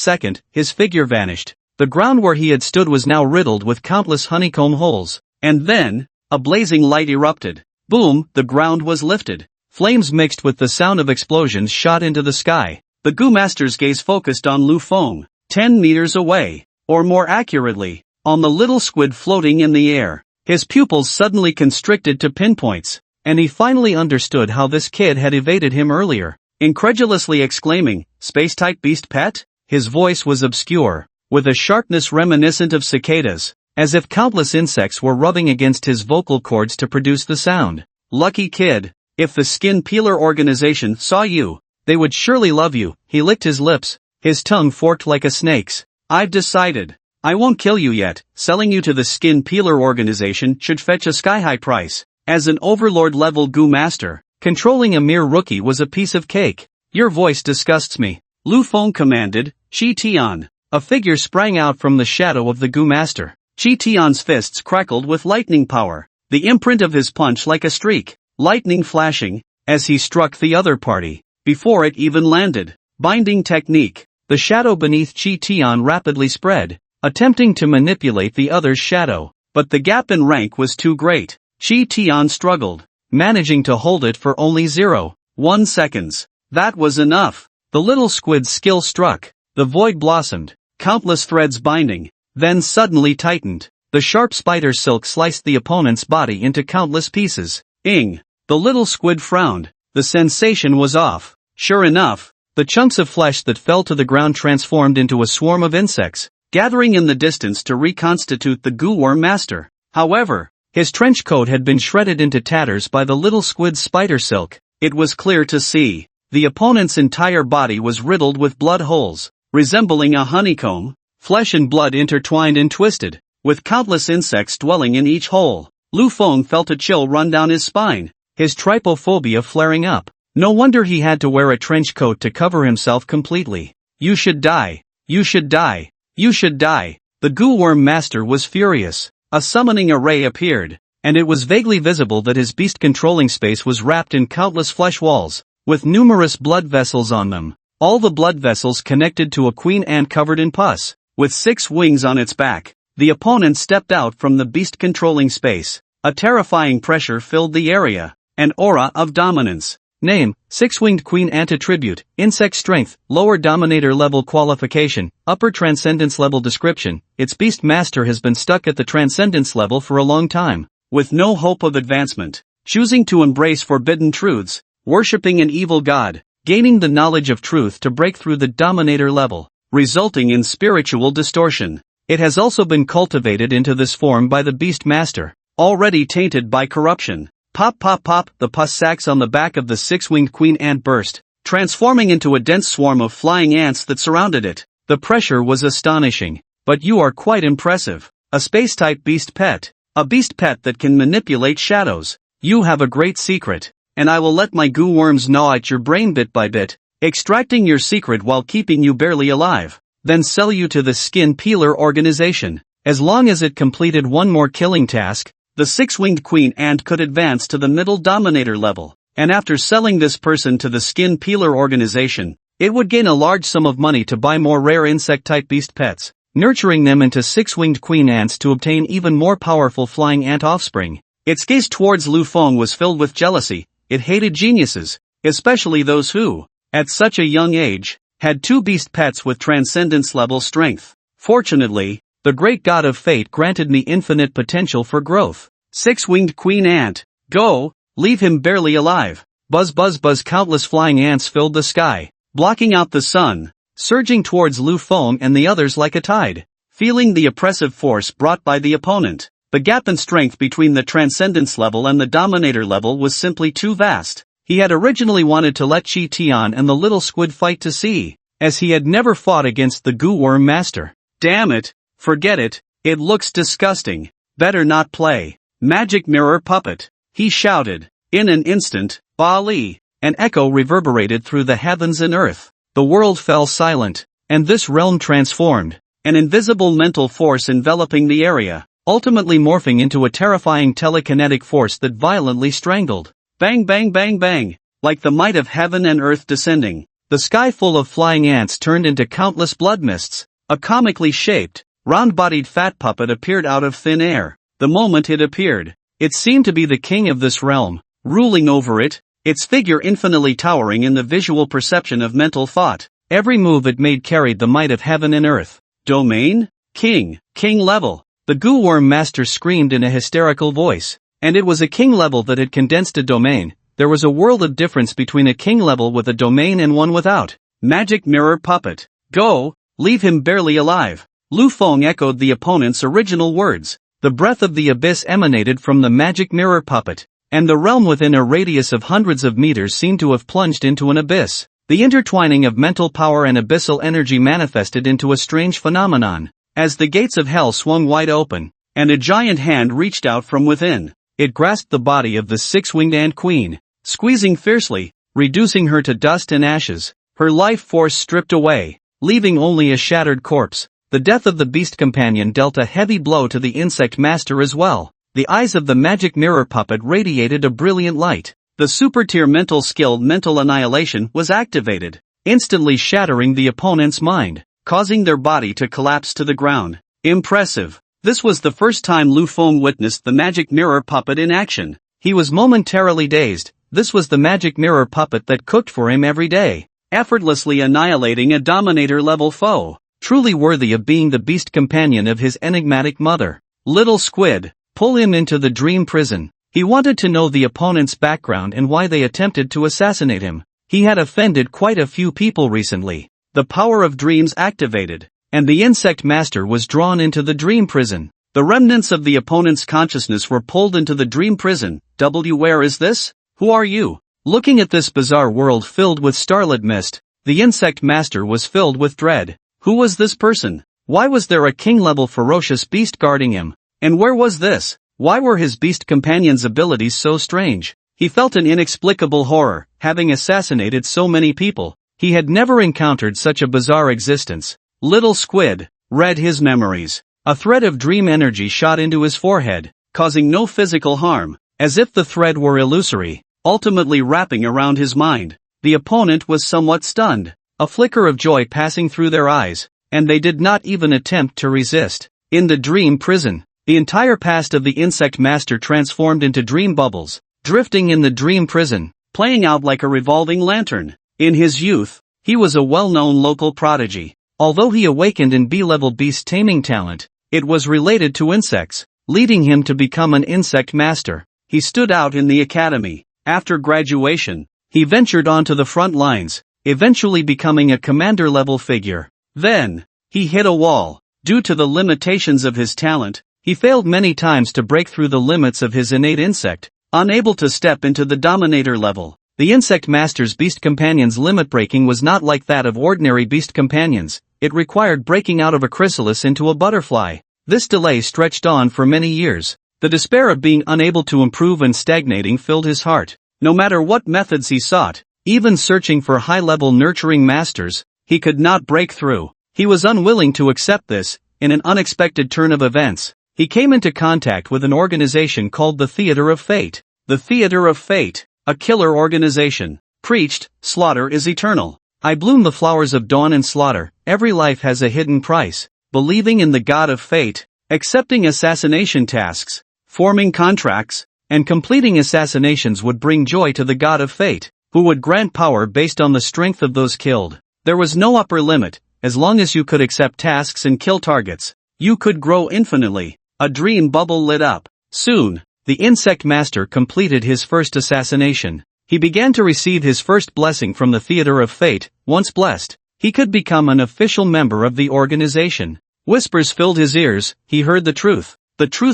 second, his figure vanished. The ground where he had stood was now riddled with countless honeycomb holes, and then, a blazing light erupted. Boom, the ground was lifted. Flames mixed with the sound of explosions shot into the sky. The Goo Master's gaze focused on Lu Feng, 10 meters away, or more accurately, on the little squid floating in the air. His pupils suddenly constricted to pinpoints, and he finally understood how this kid had evaded him earlier. Incredulously exclaiming, "Space-type beast pet?" His voice was obscure, with a sharpness reminiscent of cicadas, as if countless insects were rubbing against his vocal cords to produce the sound. Lucky kid, if the Skin Peeler organization saw you, they would surely love you. He licked his lips, his tongue forked like a snake's. I've decided. I won't kill you yet. Selling you to the Skin Peeler organization should fetch a sky-high price. As an overlord-level Goo Master, controlling a mere rookie was a piece of cake. Your voice disgusts me. Lu Feng commanded. Chi Tian. A figure sprang out from the shadow of the Goo Master. Chi Tian's fists crackled with lightning power, the imprint of his punch like a streak, lightning flashing, as he struck the other party, before it even landed. Binding technique. The shadow beneath Chi Tian rapidly spread, attempting to manipulate the other's shadow, but the gap in rank was too great. Chi Tian struggled, managing to hold it for only 0.1 seconds. That was enough. The little squid's skill struck, the void blossomed, countless threads binding, then suddenly tightened. The sharp spider silk sliced the opponent's body into countless pieces. Ing! The little squid frowned. The sensation was off. Sure enough, the chunks of flesh that fell to the ground transformed into a swarm of insects, gathering in the distance to reconstitute the Goo Worm Master. However, his trench coat had been shredded into tatters by the little squid's spider silk. It was clear to see. The opponent's entire body was riddled with blood holes, resembling a honeycomb, flesh and blood intertwined and twisted, with countless insects dwelling in each hole. Lu Feng felt a chill run down his spine, his trypophobia flaring up. No wonder he had to wear a trench coat to cover himself completely. You should die. You should die. You should die. The Goo Worm Master was furious. A summoning array appeared, and it was vaguely visible that his beast controlling space was wrapped in countless flesh walls, with numerous blood vessels on them. All the blood vessels connected to a queen ant covered in pus, with 6 wings on its back. The opponent stepped out from the beast controlling space. A terrifying pressure filled the area, an aura of dominance, Name, Six-Winged Queen Ant. Attribute, Insect Strength, Lower Dominator Level Qualification, Upper Transcendence Level Description. Its Beast Master has been stuck at the Transcendence level for a long time, with no hope of advancement, choosing to embrace forbidden truths, worshipping an evil god, gaining the knowledge of truth to break through the Dominator level, resulting in spiritual distortion. It has also been cultivated into this form by the Beast Master, already tainted by corruption. Pop pop pop, the pus sacs on the back of the six-winged queen ant burst, transforming into a dense swarm of flying ants that surrounded it. The pressure was astonishing. But you are quite impressive. A space-type beast pet. A beast pet that can manipulate shadows. You have a great secret, and I will let my goo worms gnaw at your brain bit by bit, extracting your secret while keeping you barely alive, then sell you to the skin peeler organization. As long as it completed one more killing task, the six-winged queen ant could advance to the middle dominator level, and after selling this person to the skin peeler organization, it would gain a large sum of money to buy more rare insect-type beast pets, nurturing them into six-winged queen ants to obtain even more powerful flying ant offspring. Its gaze towards Lu Feng was filled with jealousy. It hated geniuses, especially those who, at such a young age, had two beast pets with transcendence level strength. Fortunately, the great god of fate granted me infinite potential for growth. Six-winged queen ant, go, leave him barely alive. Buzz buzz buzz, countless flying ants filled the sky, blocking out the sun, surging towards Lu Feng and the others like a tide. Feeling the oppressive force brought by the opponent, the gap in strength between the transcendence level and the dominator level was simply too vast. He had originally wanted to let Chi Tian and the little squid fight to see, as he had never fought against the goo worm master. Damn it, forget it, it looks disgusting. Better not play. Magic mirror puppet, he shouted. In an instant, Bali, an echo reverberated through the heavens and earth. The world fell silent, and this realm transformed, an invisible mental force enveloping the area, ultimately morphing into a terrifying telekinetic force that violently strangled. Bang bang bang bang, like the might of heaven and earth descending. The sky full of flying ants turned into countless blood mists. A comically shaped, round-bodied fat puppet appeared out of thin air. The moment it appeared, it seemed to be the king of this realm, ruling over it, its figure infinitely towering in the visual perception of mental thought. Every move it made carried the might of heaven and earth. Domain? King level. The goo worm master screamed in a hysterical voice. And it was a king level that had condensed a domain. There was a world of difference between a king level with a domain and one without. Magic mirror puppet. Go, leave him barely alive. Lu Feng echoed the opponent's original words. The breath of the abyss emanated from the magic mirror puppet, and the realm within a radius of hundreds of meters seemed to have plunged into an abyss. The intertwining of mental power and abyssal energy manifested into a strange phenomenon. As the gates of hell swung wide open, and a giant hand reached out from within, it grasped the body of the six-winged ant queen, squeezing fiercely, reducing her to dust and ashes, her life force stripped away, leaving only a shattered corpse. The death of the beast companion dealt a heavy blow to the insect master as well. The eyes of the magic mirror puppet radiated a brilliant light. The super-tier mental skill mental annihilation was activated, instantly shattering the opponent's mind, causing their body to collapse to the ground. Impressive. This was the first time Lu Feng witnessed the magic mirror puppet in action. He was momentarily dazed. This was the magic mirror puppet that cooked for him every day, effortlessly annihilating a dominator-level foe. Truly worthy of being the beast companion of his enigmatic mother. Little squid, pull him into the dream prison. He wanted to know the opponent's background and why they attempted to assassinate him. He had offended quite a few people recently. The power of dreams activated, and the insect master was drawn into the dream prison. The remnants of the opponent's consciousness were pulled into the dream prison. Where is this? Who are you? Looking at this bizarre world filled with starlit mist, the insect master was filled with dread. Who was this person? Why was there a king-level ferocious beast guarding him? And where was this? Why were his beast companion's abilities so strange? He felt an inexplicable horror, having assassinated so many people. He had never encountered such a bizarre existence. Little squid read his memories. A thread of dream energy shot into his forehead, causing no physical harm, as if the thread were illusory, ultimately wrapping around his mind. The opponent was somewhat stunned. A flicker of joy passing through their eyes, and they did not even attempt to resist. In the dream prison, the entire past of the insect master transformed into dream bubbles, drifting in the dream prison. playing out like a revolving lantern. In his youth, he was a well-known local prodigy. Although he awakened in B-level beast taming talent, it was related to insects, leading him to become an insect master. He stood out in the academy. After graduation, he ventured onto the front lines, eventually becoming a commander-level figure. Then, he hit a wall. Due to the limitations of his talent, he failed many times to break through the limits of his innate insect, unable to step into the dominator level. The insect master's beast companion's limit breaking was not like that of ordinary beast companions. It required breaking out of a chrysalis into a butterfly. This delay stretched on for many years. The despair of being unable to improve and stagnating filled his heart. No matter what methods he sought, even searching for high-level nurturing masters, he could not break through. He was unwilling to accept this. In an unexpected turn of events, he came into contact with an organization called the Theater of Fate. The Theater of Fate, a killer organization, preached, slaughter is eternal. I bloom the flowers of dawn and slaughter, every life has a hidden price. Believing in the god of fate, accepting assassination tasks, forming contracts, and completing assassinations would bring joy to the god of fate, who would grant power based on the strength of those killed. There was no upper limit. As long as you could accept tasks and kill targets, you could grow infinitely. A dream bubble lit up. Soon, the insect master completed his first assassination. He began to receive his first blessing from the Theater of Fate. Once blessed, he could become an official member of the organization. Whispers filled his ears. He heard the truth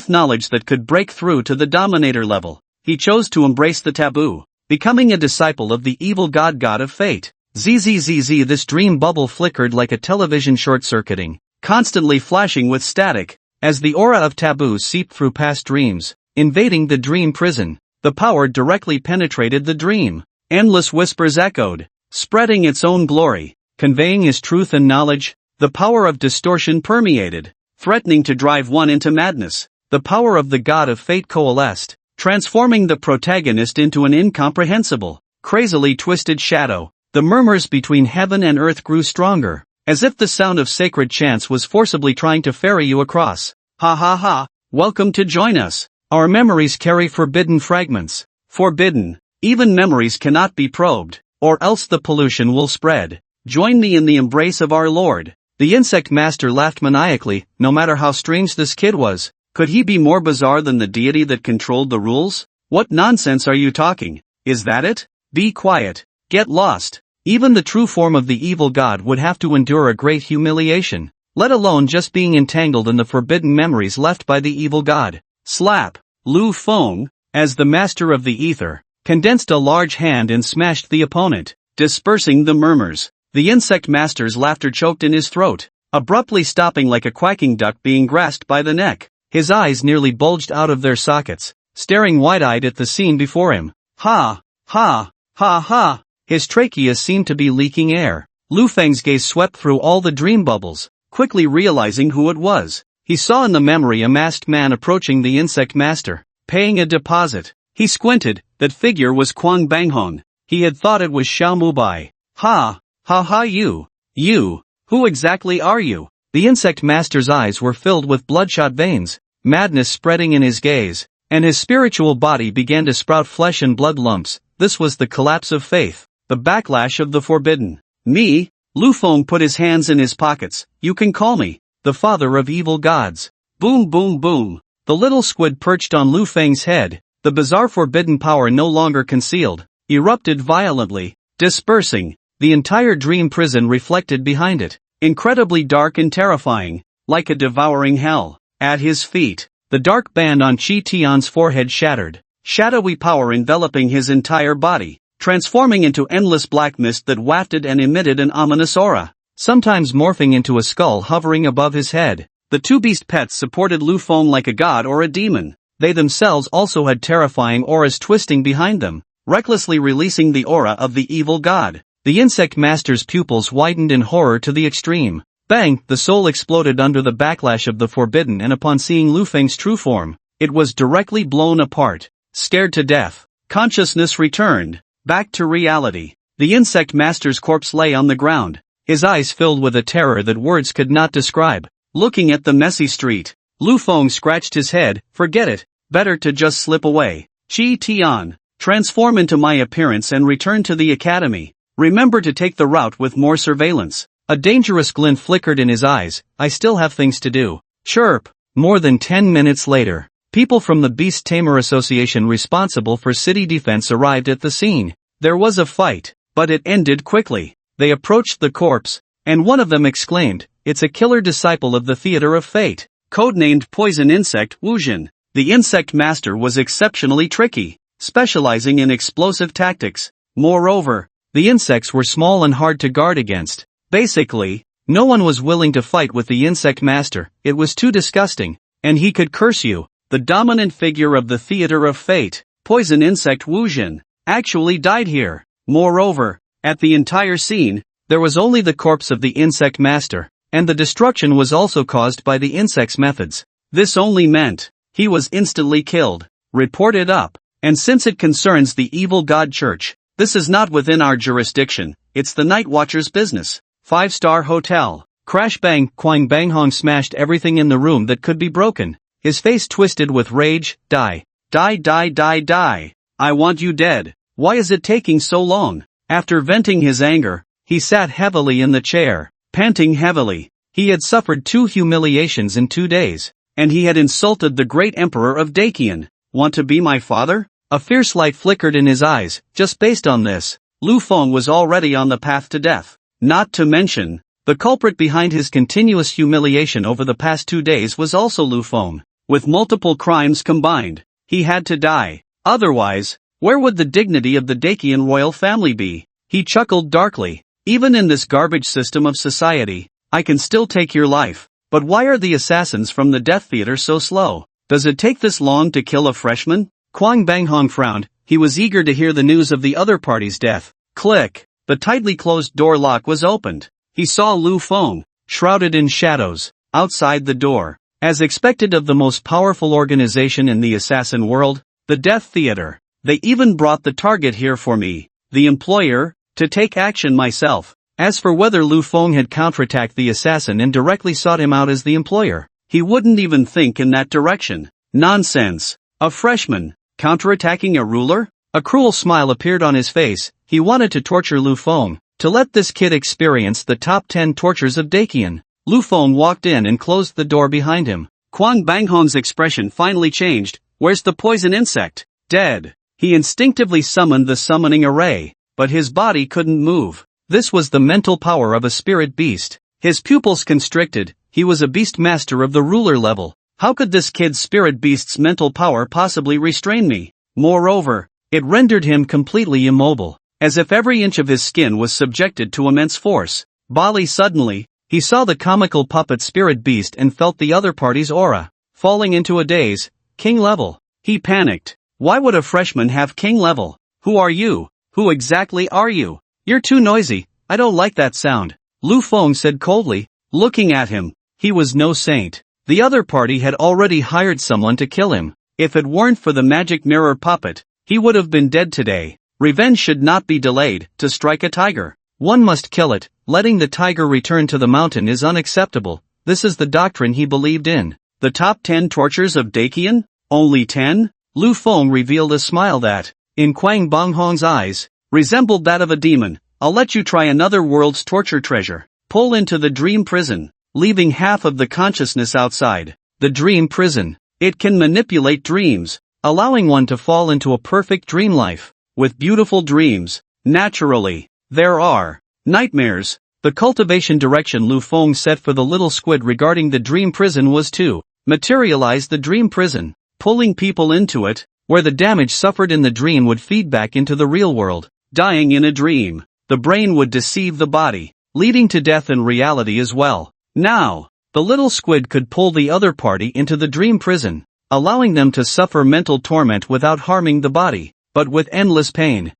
knowledge that could break through to the dominator level. He chose to embrace the taboo, becoming a disciple of the evil god of fate. Zzz, this dream bubble flickered like a television short-circuiting, constantly flashing with static, as the aura of taboo seeped through past dreams, invading the dream prison. The power directly penetrated the dream. Endless whispers echoed, spreading its own glory, conveying his truth and knowledge. The power of distortion permeated, threatening to drive one into madness. The power of the god of fate coalesced, transforming the protagonist into an incomprehensible, crazily twisted shadow. The murmurs between heaven and earth grew stronger, as if the sound of sacred chants was forcibly trying to ferry you across. Ha ha ha, welcome to join us. Our memories carry forbidden fragments. Forbidden. Even memories cannot be probed, or else the pollution will spread. Join me in the embrace of our Lord. The insect master laughed maniacally. No matter how strange this kid was, could he be more bizarre than the deity that controlled the rules? What nonsense are you talking? Is that it? Be quiet. Get lost. Even the true form of the evil god would have to endure a great humiliation, let alone just being entangled in the forbidden memories left by the evil god. Slap! Lu Feng, as the master of the ether, condensed a large hand and smashed the opponent, dispersing the murmurs. The insect master's laughter choked in his throat, abruptly stopping like a quacking duck being grasped by the neck. His eyes nearly bulged out of their sockets, staring wide-eyed at the scene before him. Ha! Ha! Ha ha! His trachea seemed to be leaking air. Lu Feng's gaze swept through all the dream bubbles, quickly realizing who it was. He saw in the memory a masked man approaching the insect master, paying a deposit. He squinted. That figure was Kwang Banghong. He had thought it was Xiao Mubai. Ha! Ha ha you! You! Who exactly are you? The insect master's eyes were filled with bloodshot veins, madness spreading in his gaze, and his spiritual body began to sprout flesh and blood lumps. This was the collapse of faith. The backlash of the forbidden. Me? Lu Feng put his hands in his pockets. You can call me the father of evil gods. Boom boom boom. The little squid perched on Lu Feng's head, the bizarre forbidden power no longer concealed, erupted violently, dispersing. The entire dream prison reflected behind it, incredibly dark and terrifying, like a devouring hell. At his feet, the dark band on Chi Tian's forehead shattered, shadowy power enveloping his entire body, transforming into endless black mist that wafted and emitted an ominous aura, sometimes morphing into a skull hovering above his head. The two beast pets supported Lu Feng like a god or a demon. They themselves also had terrifying auras twisting behind them, recklessly releasing the aura of the evil god. The insect master's pupils widened in horror to the extreme. Bang! The soul exploded under the backlash of the forbidden, and upon seeing Lu Feng's true form, it was directly blown apart. Scared to death, consciousness returned. Back to reality. The insect master's corpse lay on the ground, his eyes filled with a terror that words could not describe. Looking at the messy street, Lu Feng scratched his head. Forget it, better to just slip away. Chi Tian, Transform into my appearance and return to the academy. Remember to take the route with more surveillance. A dangerous glint flickered in his eyes. I still have things to do. Chirp. More than 10 minutes later, people from the Beast Tamer Association responsible for city defense arrived at the scene. There was a fight, but it ended quickly. They approached the corpse, and one of them exclaimed, "It's a killer disciple of the Theater of Fate." Codenamed Poison Insect Wujin. The insect master was exceptionally tricky, specializing in explosive tactics. Moreover, the insects were small and hard to guard against. Basically, no one was willing to fight with the insect master. It was too disgusting, and he could curse you. The dominant figure of the Theater of Fate, Poison Insect Wujin, actually died here. Moreover, at the entire scene, there was only the corpse of the insect master, and the destruction was also caused by the insect's methods. This only meant he was instantly killed. Reported up. And since it concerns the evil god church, this is not within our jurisdiction. It's the Night Watcher's business. 5-star hotel. Crash bang. Kwang Bang Hong smashed everything in the room that could be broken. His face twisted with rage. Die. Die, die, die, die. I want you dead. Why is it taking so long? After venting his anger, he sat heavily in the chair, panting heavily. He had suffered 2 humiliations in 2 days, and he had insulted the great emperor of Dakian. Want to be my father? A fierce light flickered in his eyes. Just based on this, Lu Feng was already on the path to death. Not to mention, the culprit behind his continuous humiliation over the past 2 days was also Lu Feng. With multiple crimes combined, he had to die. Otherwise, where would the dignity of the Dakian royal family be? He chuckled darkly. Even in this garbage system of society, I can still take your life. But why are the assassins from the Death Theater so slow? Does it take this long to kill a freshman? Kwang Bang Hong frowned. He was eager to hear the news of the other party's death. Click. The tightly closed door lock was opened. He saw Lu Feng, shrouded in shadows, outside the door. As expected of the most powerful organization in the assassin world, the Death Theater. They even brought the target here for me, the employer, to take action myself. As for whether Lu Feng had counterattacked the assassin and directly sought him out as the employer, he wouldn't even think in that direction. Nonsense. A freshman, counterattacking a ruler? A cruel smile appeared on his face. He wanted to torture Lu Feng, to let this kid experience the top 10 tortures of Dakian. Lu Feng walked in and closed the door behind him. Kwang Bang Hong's expression finally changed. Where's the poison insect? Dead. He instinctively summoned the summoning array, but his body couldn't move. This was the mental power of a spirit beast. His pupils constricted. He was a beast master of the ruler level. How could this kid's spirit beast's mental power possibly restrain me? Moreover, it rendered him completely immobile, as if every inch of his skin was subjected to immense force. Bali suddenly, he saw the comical puppet spirit beast and felt the other party's aura. Falling into a daze. King level. He panicked. Why would a freshman have king level? Who are you? Who exactly are you? You're too noisy. I don't like that sound. Lu Feng said coldly, looking at him. He was no saint. The other party had already hired someone to kill him. If it weren't for the magic mirror puppet, he would have been dead today. Revenge should not be delayed. To strike a tiger, one must kill it. Letting the tiger return to the mountain is unacceptable. This is the doctrine he believed in. The top 10 tortures of Dakian? Only 10? Lu Feng revealed a smile that, in Kwang Bang Hong's eyes, resembled that of a demon. I'll let you try another world's torture treasure. Pull into the dream prison, leaving half of the consciousness outside. The dream prison. It can manipulate dreams, allowing one to fall into a perfect dream life, with beautiful dreams. Naturally, there are nightmares. The cultivation direction Lu Feng set for the little squid regarding the dream prison was to materialize the dream prison, pulling people into it, where the damage suffered in the dream would feed back into the real world. Dying in a dream, the brain would deceive the body, leading to death in reality as well. Now, the little squid could pull the other party into the dream prison, allowing them to suffer mental torment without harming the body, but with endless pain.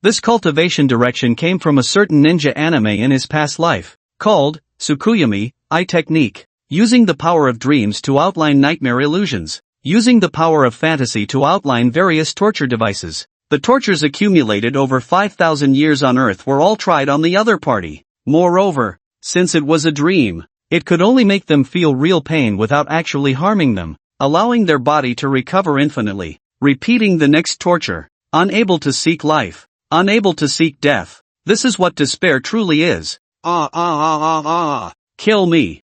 This cultivation direction came from a certain ninja anime in his past life, called Tsukuyami, Eye Technique. Using the power of dreams to outline nightmare illusions. Using the power of fantasy to outline various torture devices. The tortures accumulated over 5,000 years on Earth were all tried on the other party. Moreover, since it was a dream, it could only make them feel real pain without actually harming them, allowing their body to recover infinitely. Repeating the next torture, unable to seek life, unable to seek death. This is what despair truly is. Kill me,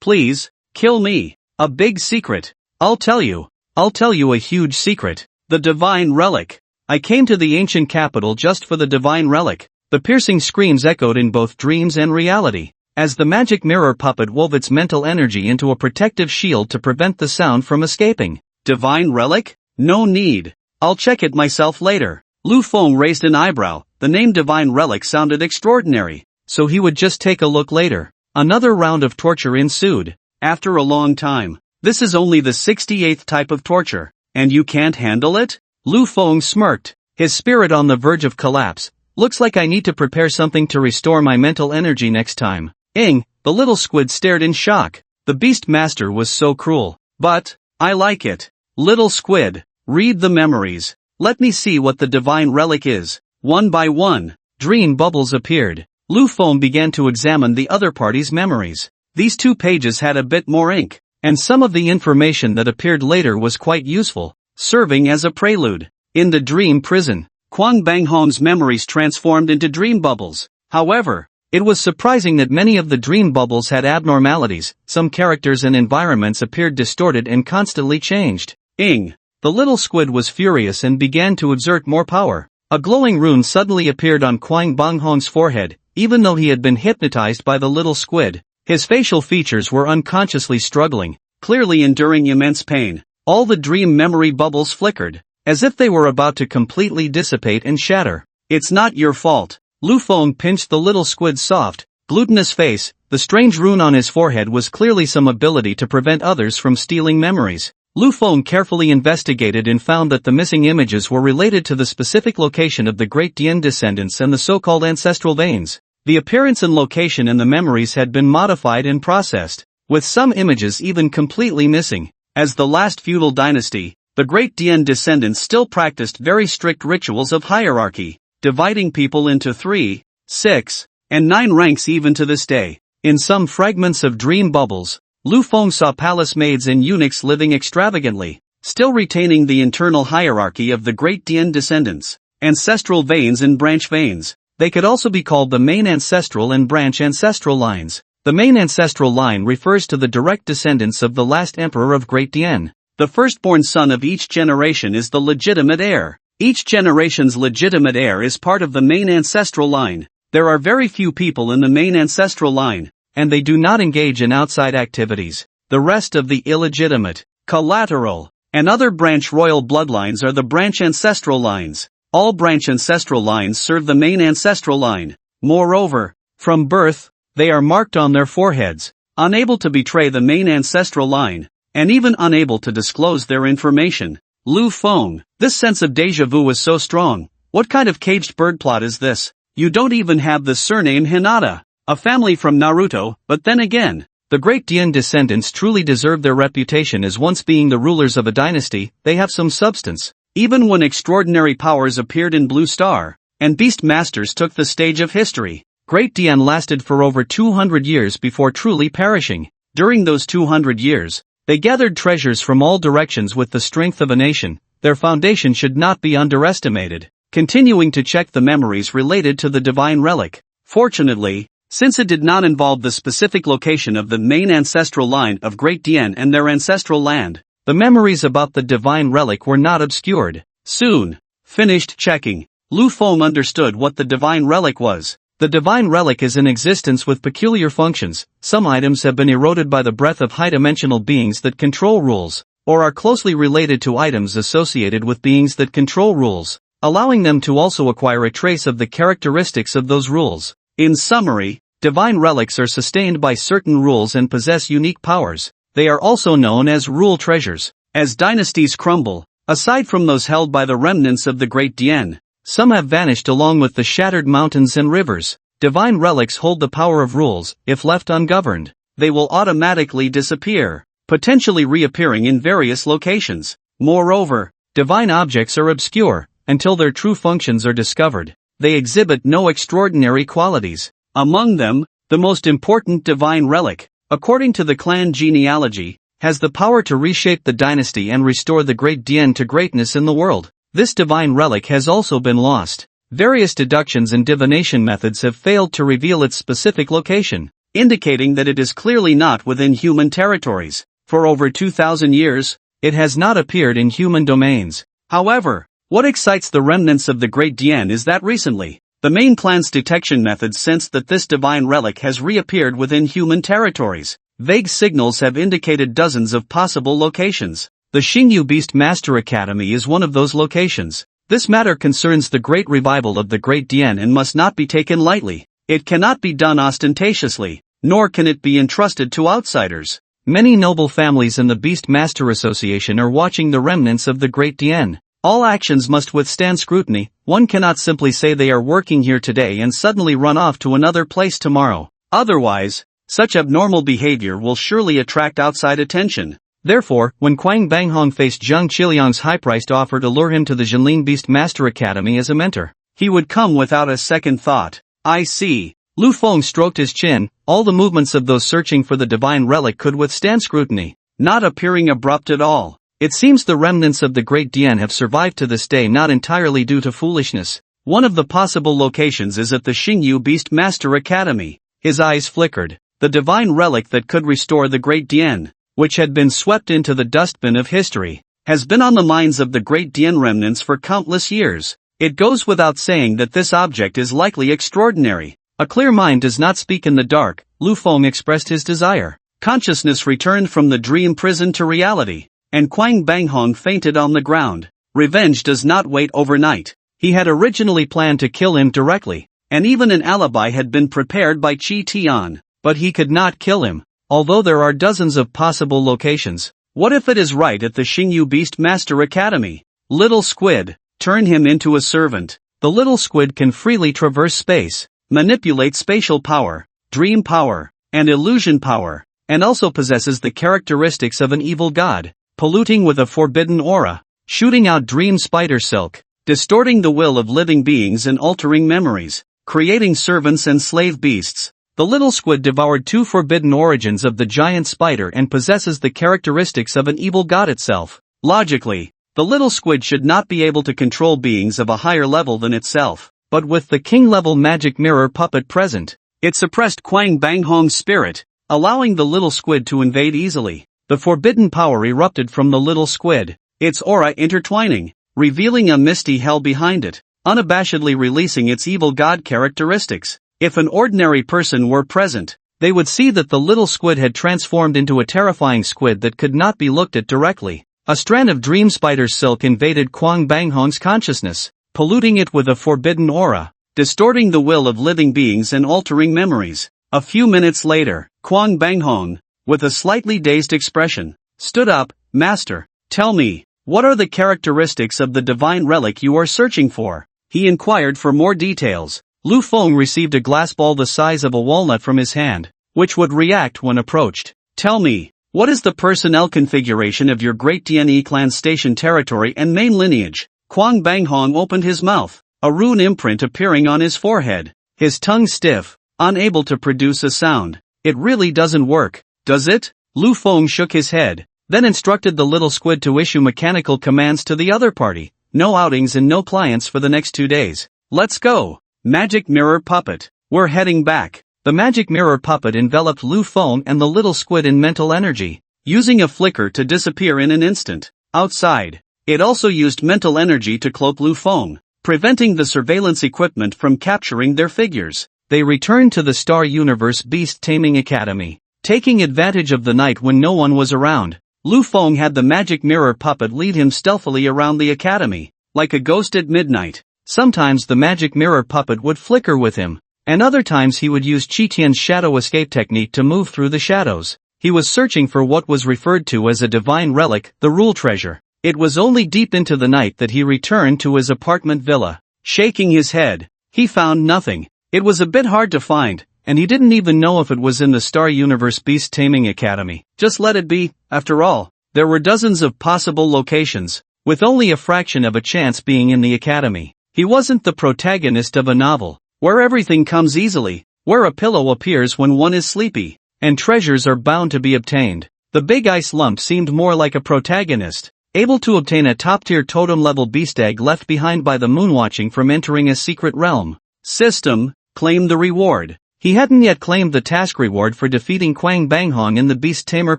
please, kill me. A big secret. I'll tell you a huge secret. The divine relic. I came to the ancient capital just for the divine relic. The piercing screams echoed in both dreams and reality, as the magic mirror puppet wove its mental energy into a protective shield to prevent the sound from escaping. Divine relic? No need. I'll check it myself later. Lu Feng raised an eyebrow. The name divine relic sounded extraordinary, so he would just take a look later. Another round of torture ensued. After a long time. This is only the 68th type of torture, and you can't handle it? Lu Feng smirked, his spirit on the verge of collapse. Looks like I need to prepare something to restore my mental energy next time. The little squid stared in shock. The beast master was so cruel. But, I like it. Little squid, read the memories. Let me see what the divine relic is. One by one, dream bubbles appeared. Lu Feng began to examine the other party's memories. These 2 pages had a bit more ink, and some of the information that appeared later was quite useful, serving as a prelude. In the dream prison, Kwang Banghong's memories transformed into dream bubbles. However, it was surprising that many of the dream bubbles had abnormalities. Some characters and environments appeared distorted and constantly changed. The little squid was furious and began to exert more power. A glowing rune suddenly appeared on Kwang Banghong's forehead, even though he had been hypnotized by the little squid. His facial features were unconsciously struggling, clearly enduring immense pain. All the dream memory bubbles flickered, as if they were about to completely dissipate and shatter. It's not your fault. Lu Feng pinched the little squid's soft, glutinous face. The strange rune on his forehead was clearly some ability to prevent others from stealing memories. Lu Feng carefully investigated and found that the missing images were related to the specific location of the Great Dian descendants and the so-called ancestral veins. The appearance and location and the memories had been modified and processed, with some images even completely missing. As the last feudal dynasty, the Great Dian descendants still practiced very strict rituals of hierarchy, dividing people into 3, 6, and 9 ranks even to this day. In some fragments of dream bubbles, Lu Feng saw palace maids and eunuchs living extravagantly, still retaining the internal hierarchy of the Great Dian descendants, ancestral veins and branch veins. They could also be called the main ancestral and branch ancestral lines. The main ancestral line refers to the direct descendants of the last emperor of Great Dian. The firstborn son of each generation is the legitimate heir. Each generation's legitimate heir is part of the main ancestral line. There are very few people in the main ancestral line, and they do not engage in outside activities. The rest of the illegitimate, collateral, and other branch royal bloodlines are the branch ancestral lines. All branch ancestral lines serve the main ancestral line. Moreover, from birth, they are marked on their foreheads, unable to betray the main ancestral line, and even unable to disclose their information. Lu Feng, this sense of déjà vu was so strong. What kind of caged bird plot is this? You don't even have the surname Hinata, a family from Naruto. But then again, the Great Dian descendants truly deserve their reputation as once being the rulers of a dynasty. They have some substance. Even when extraordinary powers appeared in Blue Star, and beast masters took the stage of history, Great Dian lasted for over 200 years before truly perishing. During those 200 years, they gathered treasures from all directions with the strength of a nation. Their foundation should not be underestimated. Continuing to check the memories related to the divine relic. Fortunately, since it did not involve the specific location of the main ancestral line of Great Dian and their ancestral land, the memories about the divine relic were not obscured. Soon, finished checking, Lu Feng understood what the divine relic was. The divine relic is in existence with peculiar functions. Some items have been eroded by the breath of high-dimensional beings that control rules, or are closely related to items associated with beings that control rules, allowing them to also acquire a trace of the characteristics of those rules. In summary, divine relics are sustained by certain rules and possess unique powers. They are also known as rule treasures. As dynasties crumble, aside from those held by the remnants of the Great Dian, some have vanished along with the shattered mountains and rivers. Divine relics hold the power of rules. If left ungoverned, they will automatically disappear, potentially reappearing in various locations. Moreover, divine objects are obscure until their true functions are discovered. They exhibit no extraordinary qualities. Among them, the most important divine relic, according to the clan genealogy, has the power to reshape the dynasty and restore the Great Dian to greatness in the world. this divine relic has also been lost. Various deductions and divination methods have failed to reveal its specific location, indicating that it is clearly not within human territories. For over 2,000 years, it has not appeared in human domains. However, what excites the remnants of the Great Dian is that recently, the main clan's detection methods sensed that this divine relic has reappeared within human territories. Vague signals have indicated dozens of possible locations. The Xingyu Beast Master Academy is one of those locations. This matter concerns the great revival of the Great Dian and must not be taken lightly. It cannot be done ostentatiously, nor can it be entrusted to outsiders. Many noble families in the Beast Master Association are watching the remnants of the Great Dian. All actions must withstand scrutiny. One cannot simply say they are working here today and suddenly run off to another place tomorrow. Otherwise, such abnormal behavior will surely attract outside attention. Therefore, when Quang Banghong faced Zheng Qiliang's high-priced offer to lure him to the Jinling Beast Master Academy as a mentor, he would come without a second thought. I see. Lu Feng stroked his chin. All the movements of those searching for the divine relic could withstand scrutiny, not appearing abrupt at all. It seems the remnants of the Great Dian have survived to this day not entirely due to foolishness. One of the possible locations is at the Xingyu Beast Master Academy. His eyes flickered. The divine relic that could restore the Great Dian, which had been swept into the dustbin of history, has been on the minds of the Great Dian remnants for countless years. It goes without saying that this object is likely extraordinary. A clear mind does not speak in the dark. Lu Feng expressed his desire. Consciousness returned from the dream prison to reality, and Quang Banghong fainted on the ground. Revenge does not wait overnight. He had originally planned to kill him directly, and even an alibi had been prepared by Qi Tian. But he could not kill him. Although there are dozens of possible locations, what if it is right at the Xingyu Beast Master Academy? Little Squid, turn him into a servant. The little squid can freely traverse space, manipulate spatial power, dream power, and illusion power, and also possesses the characteristics of an evil god, polluting with a forbidden aura, shooting out dream spider silk, distorting the will of living beings and altering memories, creating servants and slave beasts. The little squid devoured two forbidden origins of the giant spider and possesses the characteristics of an evil god itself. Logically, the little squid should not be able to control beings of a higher level than itself, but with the king-level magic mirror puppet present, it suppressed Quang Banghong's spirit, allowing the little squid to invade easily. The forbidden power erupted from the little squid, its aura intertwining, revealing a misty hell behind it, unabashedly releasing its evil god characteristics. If an ordinary person were present, they would see that the little squid had transformed into a terrifying squid that could not be looked at directly. A strand of dream spider silk invaded Quang Banghong's consciousness, polluting it with a forbidden aura, distorting the will of living beings and altering memories. A few minutes later, Quang Banghong, with a slightly dazed expression, stood up. Master, tell me, what are the characteristics of the divine relic you are searching for? He inquired for more details. Lu Feng received a glass ball the size of a walnut from his hand, which would react when approached. Tell me, what is the personnel configuration of your Great Dian clan station territory and main lineage? Quang Banghong opened his mouth, a rune imprint appearing on his forehead, his tongue stiff, unable to produce a sound. It really doesn't work, does it? Lu Feng shook his head, then instructed the little squid to issue mechanical commands to the other party. No outings and no clients for the next 2 days. Let's go. Magic Mirror Puppet. We're heading back. The Magic Mirror Puppet enveloped Lu Feng and the little squid in mental energy, using a flicker to disappear in an instant. Outside, it also used mental energy to cloak Lu Feng, preventing the surveillance equipment from capturing their figures. They returned to the Star Universe Beast Taming Academy, taking advantage of the night when no one was around. Lu Feng had the Magic Mirror Puppet lead him stealthily around the academy, like a ghost at midnight. Sometimes the Magic Mirror Puppet would flicker with him, and other times he would use Qi Tian's shadow escape technique to move through the shadows. He was searching for what was referred to as a divine relic, the Rule Treasure. It was only deep into the night that he returned to his apartment villa. Shaking his head, he found nothing. It was a bit hard to find, and he didn't even know if it was in the Star Universe Beast Taming Academy. Just let it be. After all, there were dozens of possible locations, with only a fraction of a chance being in the academy. He wasn't the protagonist of a novel, where everything comes easily, where a pillow appears when one is sleepy, and treasures are bound to be obtained. The big ice lump seemed more like a protagonist. Able to obtain a top-tier totem-level beast egg left behind by the moonwatching from entering a secret realm. System, claim the reward. He hadn't yet claimed the task reward for defeating Quang Banghong in the Beast Tamer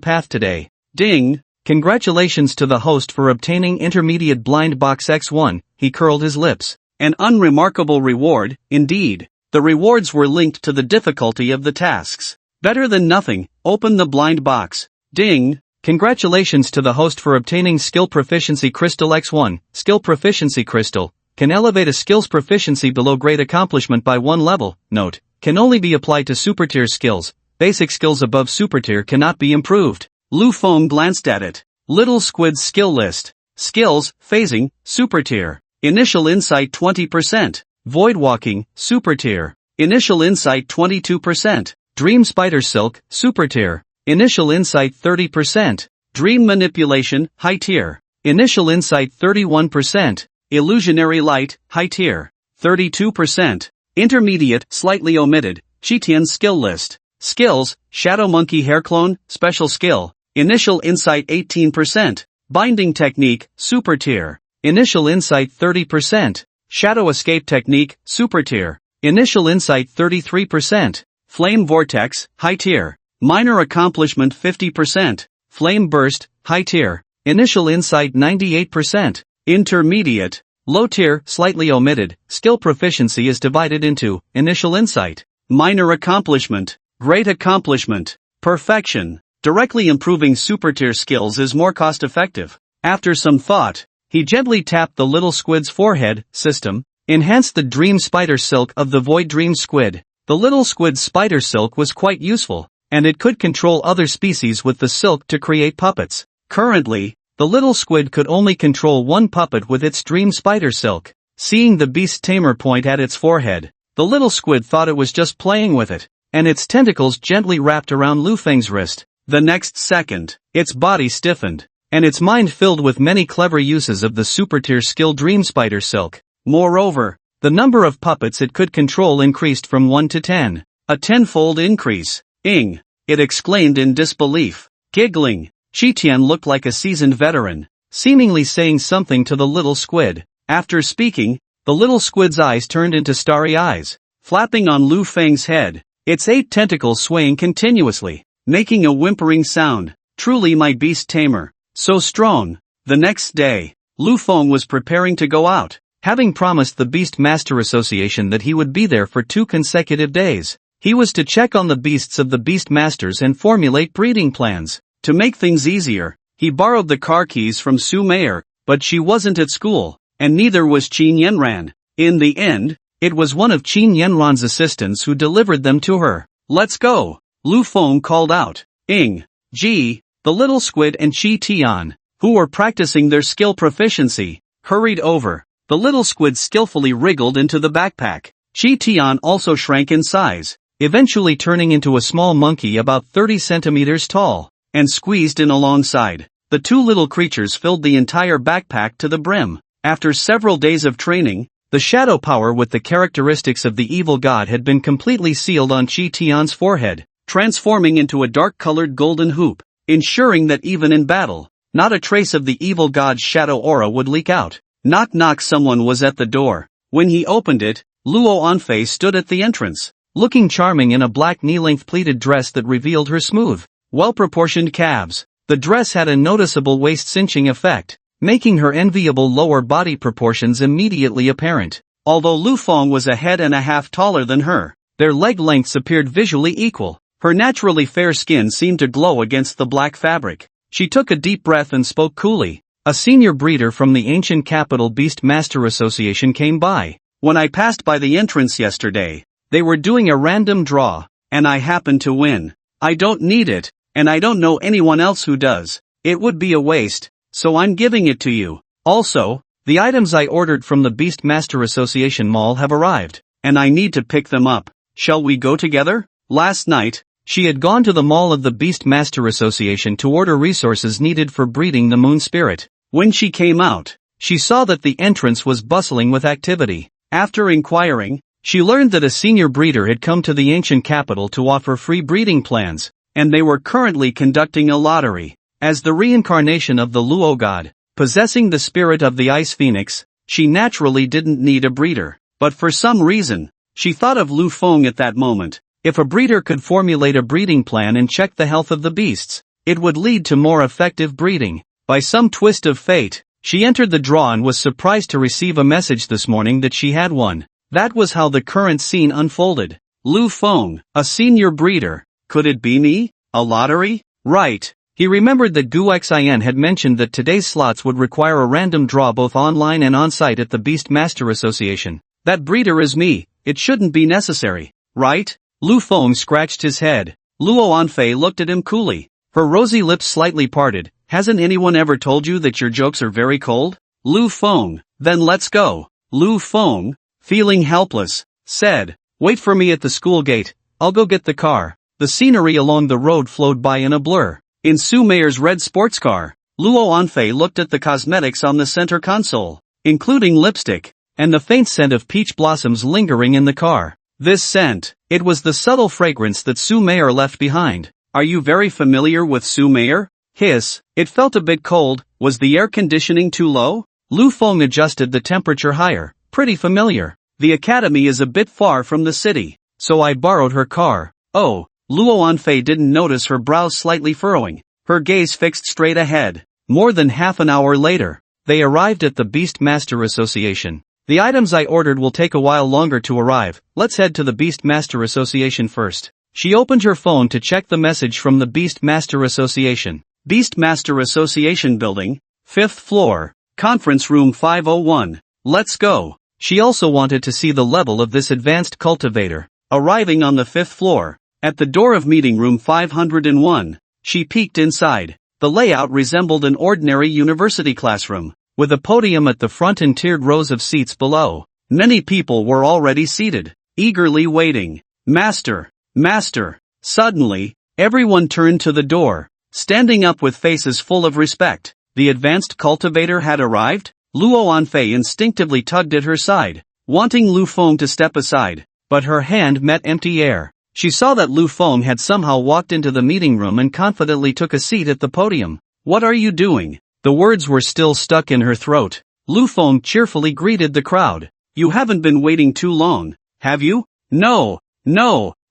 path today. Ding! Congratulations to the host for obtaining Intermediate Blind Box X1, he curled his lips. An unremarkable reward, indeed. The rewards were linked to the difficulty of the tasks. Better than nothing, open the blind box. Ding! Congratulations to the host for obtaining Skill Proficiency Crystal X1. Skill Proficiency Crystal can elevate a skill's proficiency below Great Accomplishment by 1 level. Note, can only be applied to super-tier skills. Basic skills above super-tier cannot be improved. Lu Feng glanced at it. Little Squid's skill list. Skills, phasing, super-tier. Initial insight 20%. Void walking, super-tier. Initial insight 22%. Dream Spider Silk, super-tier. Initial insight 30%. Dream manipulation, high tier. Initial insight 31%. Illusionary light, high tier. 32%. Intermediate, slightly omitted. Shitian skill list. Skills, Shadow Monkey Hair Clone, special skill. Initial insight 18%. Binding technique, super tier. Initial insight 30%. Shadow escape technique, super tier. Initial insight 33%. Flame vortex, high tier. Minor accomplishment 50%. Flame burst, high tier. Initial insight 98%. Intermediate, low tier, slightly omitted. Skill proficiency is divided into initial insight, minor accomplishment, great accomplishment, perfection. Directly improving super tier skills is more cost effective. After some thought, he gently tapped the little squid's forehead. System, enhance the dream spider silk of the void dream squid. The little squid's spider silk was quite useful, and it could control other species with the silk to create puppets. Currently, the little squid could only control one puppet with its dream spider silk. Seeing the beast tamer point at its forehead, the little squid thought it was just playing with it, and its tentacles gently wrapped around Lu Feng's wrist. The next second, its body stiffened, and its mind filled with many clever uses of the super-tier skill dream spider silk. Moreover, the number of puppets it could control increased from 1 to 10. A tenfold increase. Ing! It exclaimed in disbelief. Giggling, Shitian looked like a seasoned veteran, seemingly saying something to the little squid. After speaking, the little squid's eyes turned into starry eyes, flapping on Lu Feng's head, its 8 tentacles swaying continuously, making a whimpering sound. Truly my beast tamer, so strong. The next day, Lu Feng was preparing to go out, having promised the Beast Master Association that he would be there for 2 consecutive days. He was to check on the beasts of the Beast Masters and formulate breeding plans. To make things easier, he borrowed the car keys from Su Meier, but she wasn't at school, and neither was Qin Yanran. In the end, it was one of Qin Yanran's assistants who delivered them to her. Let's go, Lu Feng called out. Ing, Ji, the little squid and Qi Tian, who were practicing their skill proficiency, hurried over. The little squid skillfully wriggled into the backpack. Qi Tian also shrank in size, eventually turning into a small monkey about 30 centimeters tall, and squeezed in alongside. The 2 little creatures filled the entire backpack to the brim. After several days of training, the shadow power with the characteristics of the evil god had been completely sealed on Qi Tian's forehead, transforming into a dark-colored golden hoop, ensuring that even in battle, not a trace of the evil god's shadow aura would leak out. Knock knock, someone was at the door. When he opened it, Luo Anfei stood at the entrance, looking charming in a black knee-length pleated dress that revealed her smooth, well-proportioned calves. The dress had a noticeable waist-cinching effect, making her enviable lower body proportions immediately apparent. Although Lu Feng was a head and a half taller than her, their leg lengths appeared visually equal. Her naturally fair skin seemed to glow against the black fabric. She took a deep breath and spoke coolly. A senior breeder from the ancient capital Beast Master Association came by. When I passed by the entrance yesterday, they were doing a random draw, and I happened to win. I don't need it, and I don't know anyone else who does. It would be a waste, so I'm giving it to you. Also, the items I ordered from the Beast Master Association mall have arrived, and I need to pick them up. Shall we go together? Last night, she had gone to the mall of the Beast Master Association to order resources needed for breeding the moon spirit. When she came out, she saw that the entrance was bustling with activity. After inquiring, she learned that a senior breeder had come to the ancient capital to offer free breeding plans, and they were currently conducting a lottery. As the reincarnation of the Luo god, Possessing the spirit of the Ice Phoenix, she naturally didn't need a breeder. But for some reason, she thought of Lu Feng at that moment. If a breeder could formulate a breeding plan and check the health of the beasts, it would lead to more effective breeding. By some twist of fate, she entered the draw and was surprised to receive a message this morning that she had won. That was how the current scene unfolded. Lu Feng, a senior breeder. Could it be me? A lottery? Right. He remembered that Gu Xin had mentioned that today's slots would require a random draw both online and on-site at the Beast Master Association. That breeder is me, it shouldn't be necessary, right? Lu Feng scratched his head. Luo Anfei looked at him coolly. Her rosy lips slightly parted. Hasn't anyone ever told you that your jokes are very cold? Lu Feng, then let's go. Lu Feng, feeling helpless, said, wait for me at the school gate, I'll go get the car. The scenery along the road flowed by in a blur. In Su Meier's red sports car, Luo Anfei looked at the cosmetics on the center console, including lipstick, and the faint scent of peach blossoms lingering in the car. This scent, it was the subtle fragrance that Su Meier left behind. Are you very familiar with Su Meier? Hiss, it felt a bit cold, was the air conditioning too low? Lu Feng adjusted the temperature higher, pretty familiar. The academy is a bit far from the city, so I borrowed her car. Oh, Luo Anfei didn't notice her brows slightly furrowing, her gaze fixed straight ahead. More than half an hour later, they arrived at the Beast Master Association. The items I ordered will take a while longer to arrive, let's head to the Beast Master Association first. She opened her phone to check the message from the Beast Master Association. Beast Master Association Building, 5th floor, Conference Room 501. Let's go. She also wanted to see the level of this advanced cultivator. Arriving on the 5th floor, at the door of Meeting Room 501, she peeked inside. The layout resembled an ordinary university classroom, with a podium at the front and tiered rows of seats below. Many people were already seated, eagerly waiting. Master, Master. Suddenly, everyone turned to the door, standing up with faces full of respect. The advanced cultivator had arrived? Luo Anfei instinctively tugged at her side, wanting Lu Feng to step aside, but her hand met empty air. She saw that Lu Feng had somehow walked into the meeting room and confidently took a seat at the podium. What are you doing? The words were still stuck in her throat. Lu Feng cheerfully greeted the crowd. You haven't been waiting too long, have you? No,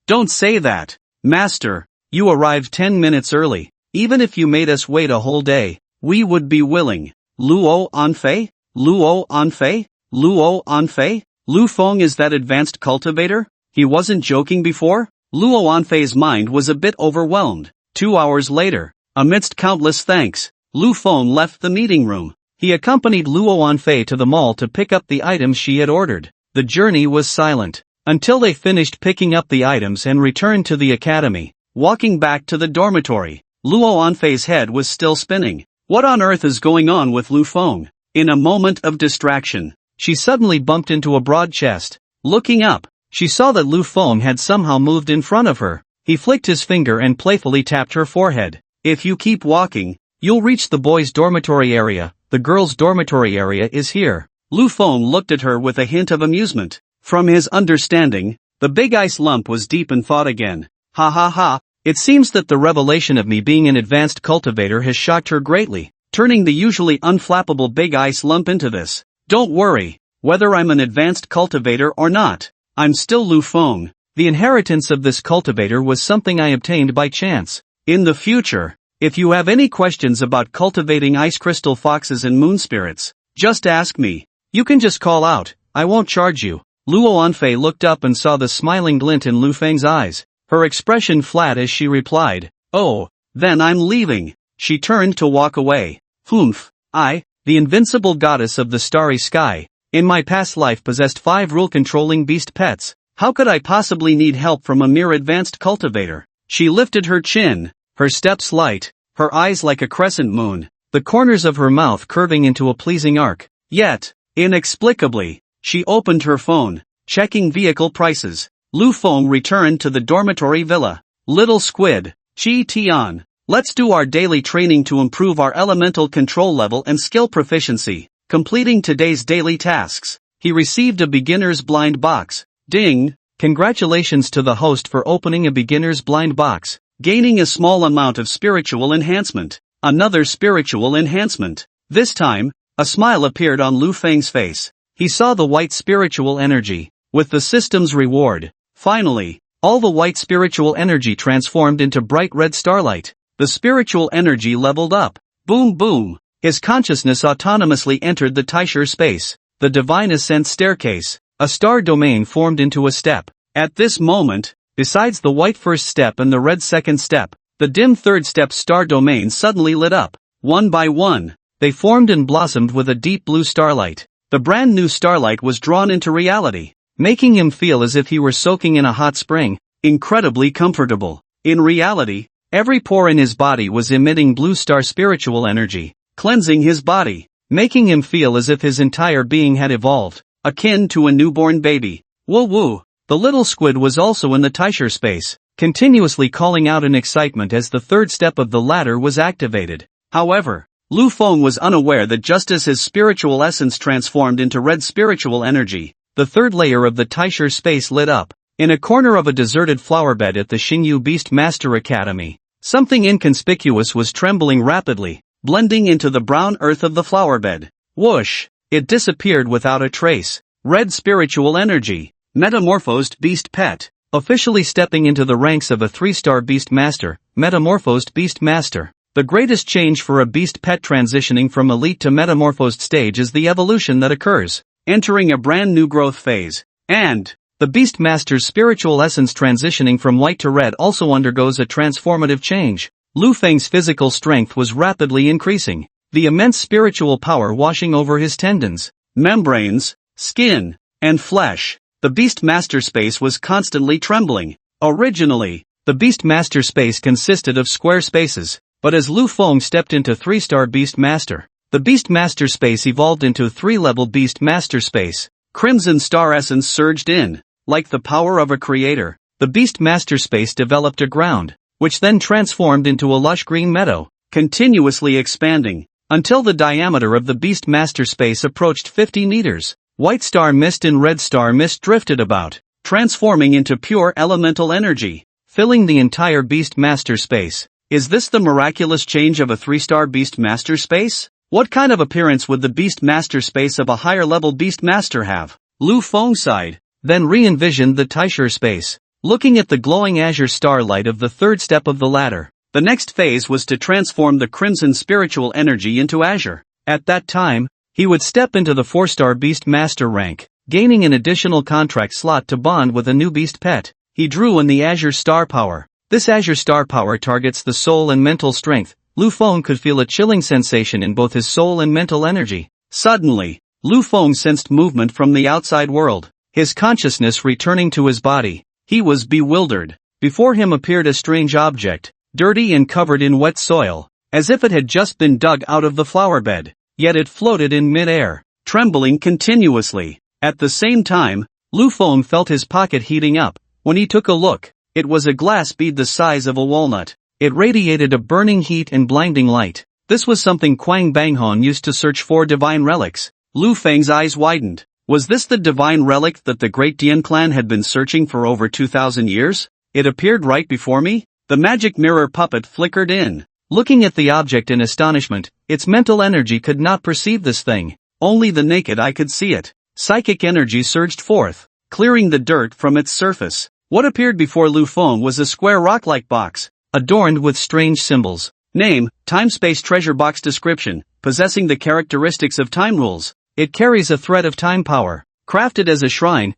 don't say that. Master, you arrived 10 minutes early. Even if you made us wait a whole day, we would be willing. Luo Anfei? Luo Anfei? Luo Anfei? Lu Feng is that advanced cultivator? He wasn't joking before? Luo Anfei's mind was a bit overwhelmed. 2 hours later, amidst countless thanks, Lu Feng left the meeting room. He accompanied Luo Anfei to the mall to pick up the items she had ordered. The journey was silent, until they finished picking up the items and returned to the academy. Walking back to the dormitory, Luo Anfei's head was still spinning. What on earth is going on with Lu Feng? In a moment of distraction, she suddenly bumped into a broad chest. Looking up, she saw that Lu Feng had somehow moved in front of her. He flicked his finger and playfully tapped her forehead. If you keep walking, you'll reach the boys' dormitory area. The girls' dormitory area is here. Lu Feng looked at her with a hint of amusement. From his understanding, the big ice lump was deep in thought again. Ha ha ha. It seems that the revelation of me being an advanced cultivator has shocked her greatly, turning the usually unflappable big ice lump into this. Don't worry, whether I'm an advanced cultivator or not, I'm still Lu Feng. The inheritance of this cultivator was something I obtained by chance. In the future, if you have any questions about cultivating ice crystal foxes and moon spirits, just ask me. You can just call out, I won't charge you. Luo Anfei looked up and saw the smiling glint in Lu Feng's eyes. Her expression flat as she replied, oh, then I'm leaving. She turned to walk away. Humph, I, the invincible goddess of the starry sky, in my past life possessed 5 rule-controlling beast pets. How could I possibly need help from a mere advanced cultivator? She lifted her chin, her steps light, her eyes like a crescent moon, the corners of her mouth curving into a pleasing arc. Yet, inexplicably, she opened her phone, checking vehicle prices. Lu Feng returned to the dormitory villa. Little squid, Chi Tian, let's do our daily training to improve our elemental control level and skill proficiency. Completing today's daily tasks. He received a beginner's blind box. Ding! Congratulations to the host for opening a beginner's blind box. Gaining a small amount of spiritual enhancement. Another spiritual enhancement. This time, a smile appeared on Lu Feng's face. He saw the white spiritual energy. With the system's reward, finally, all the white spiritual energy transformed into bright red starlight. The spiritual energy leveled up. Boom boom. His consciousness autonomously entered the Taisher space. The divine ascent staircase. A star domain formed into a step. At this moment, besides the white first step and the red second step, the dim third step star domain suddenly lit up. One by one, they formed and blossomed with a deep blue starlight. The brand new starlight was drawn into reality, making him feel as if he were soaking in a hot spring, incredibly comfortable. In reality, every pore in his body was emitting blue star spiritual energy, cleansing his body, making him feel as if his entire being had evolved, akin to a newborn baby. Woo woo! The little squid was also in the Taisher space, continuously calling out in excitement as the third step of the ladder was activated. However, Lu Feng was unaware that just as his spiritual essence transformed into red spiritual energy, the third layer of the Taisher space lit up. In a corner of a deserted flowerbed at the Xingyu Beast Master Academy, something inconspicuous was trembling rapidly, blending into the brown earth of the flowerbed. Whoosh! It disappeared without a trace. Red spiritual energy. Metamorphosed Beast Pet. Officially stepping into the ranks of a 3-star Beast Master, Metamorphosed Beast Master. The greatest change for a Beast Pet transitioning from elite to metamorphosed stage is the evolution that occurs, entering a brand new growth phase. And the Beast Master's spiritual essence transitioning from white to red also undergoes a transformative change. Lu Feng's physical strength was rapidly increasing, the immense spiritual power washing over his tendons, membranes, skin, and flesh. The Beast Master space was constantly trembling. Originally, the Beast Master space consisted of square spaces, but as Lu Feng stepped into 3-star Beast Master, the Beast Master space evolved into 3-level Beast Master space. Crimson Star essence surged in. Like the power of a creator, the Beast Master space developed a ground, which then transformed into a lush green meadow, continuously expanding, until the diameter of the Beast Master space approached 50 meters. White star mist and red star mist drifted about, transforming into pure elemental energy, filling the entire Beast Master space. Is this the miraculous change of a 3-star Beast Master space? What kind of appearance would the Beast Master space of a higher level Beast Master have? Lu Feng sighed, then re-envisioned the Taisher space, looking at the glowing azure starlight of the third step of the ladder. The next phase was to transform the crimson spiritual energy into azure. At that time, he would step into the 4-star Beast Master rank, gaining an additional contract slot to bond with a new beast pet. He drew in the Azure Star Power. This Azure Star Power targets the soul and mental strength. Lu Feng could feel a chilling sensation in both his soul and mental energy. Suddenly, Lu Feng sensed movement from the outside world, his consciousness returning to his body. He was bewildered. Before him appeared a strange object, dirty and covered in wet soil, as if it had just been dug out of the flower bed. Yet it floated in mid-air, trembling continuously. At the same time, Lu Feng felt his pocket heating up. When he took a look, it was a glass bead the size of a walnut. It radiated a burning heat and blinding light. This was something Quang Banghon used to search for divine relics. Lu Feng's eyes widened. Was this the divine relic that the great Dian clan had been searching for over 2,000 years? It appeared right before me. The magic mirror puppet flickered in. Looking at the object in astonishment, its mental energy could not perceive this thing. Only the naked eye could see it. Psychic energy surged forth, clearing the dirt from its surface. What appeared before Lu Feng was a square rock-like box, adorned with strange symbols. Name, Time-Space Treasure Box. Description, possessing the characteristics of time rules. It carries a thread of time power, crafted as a shrine,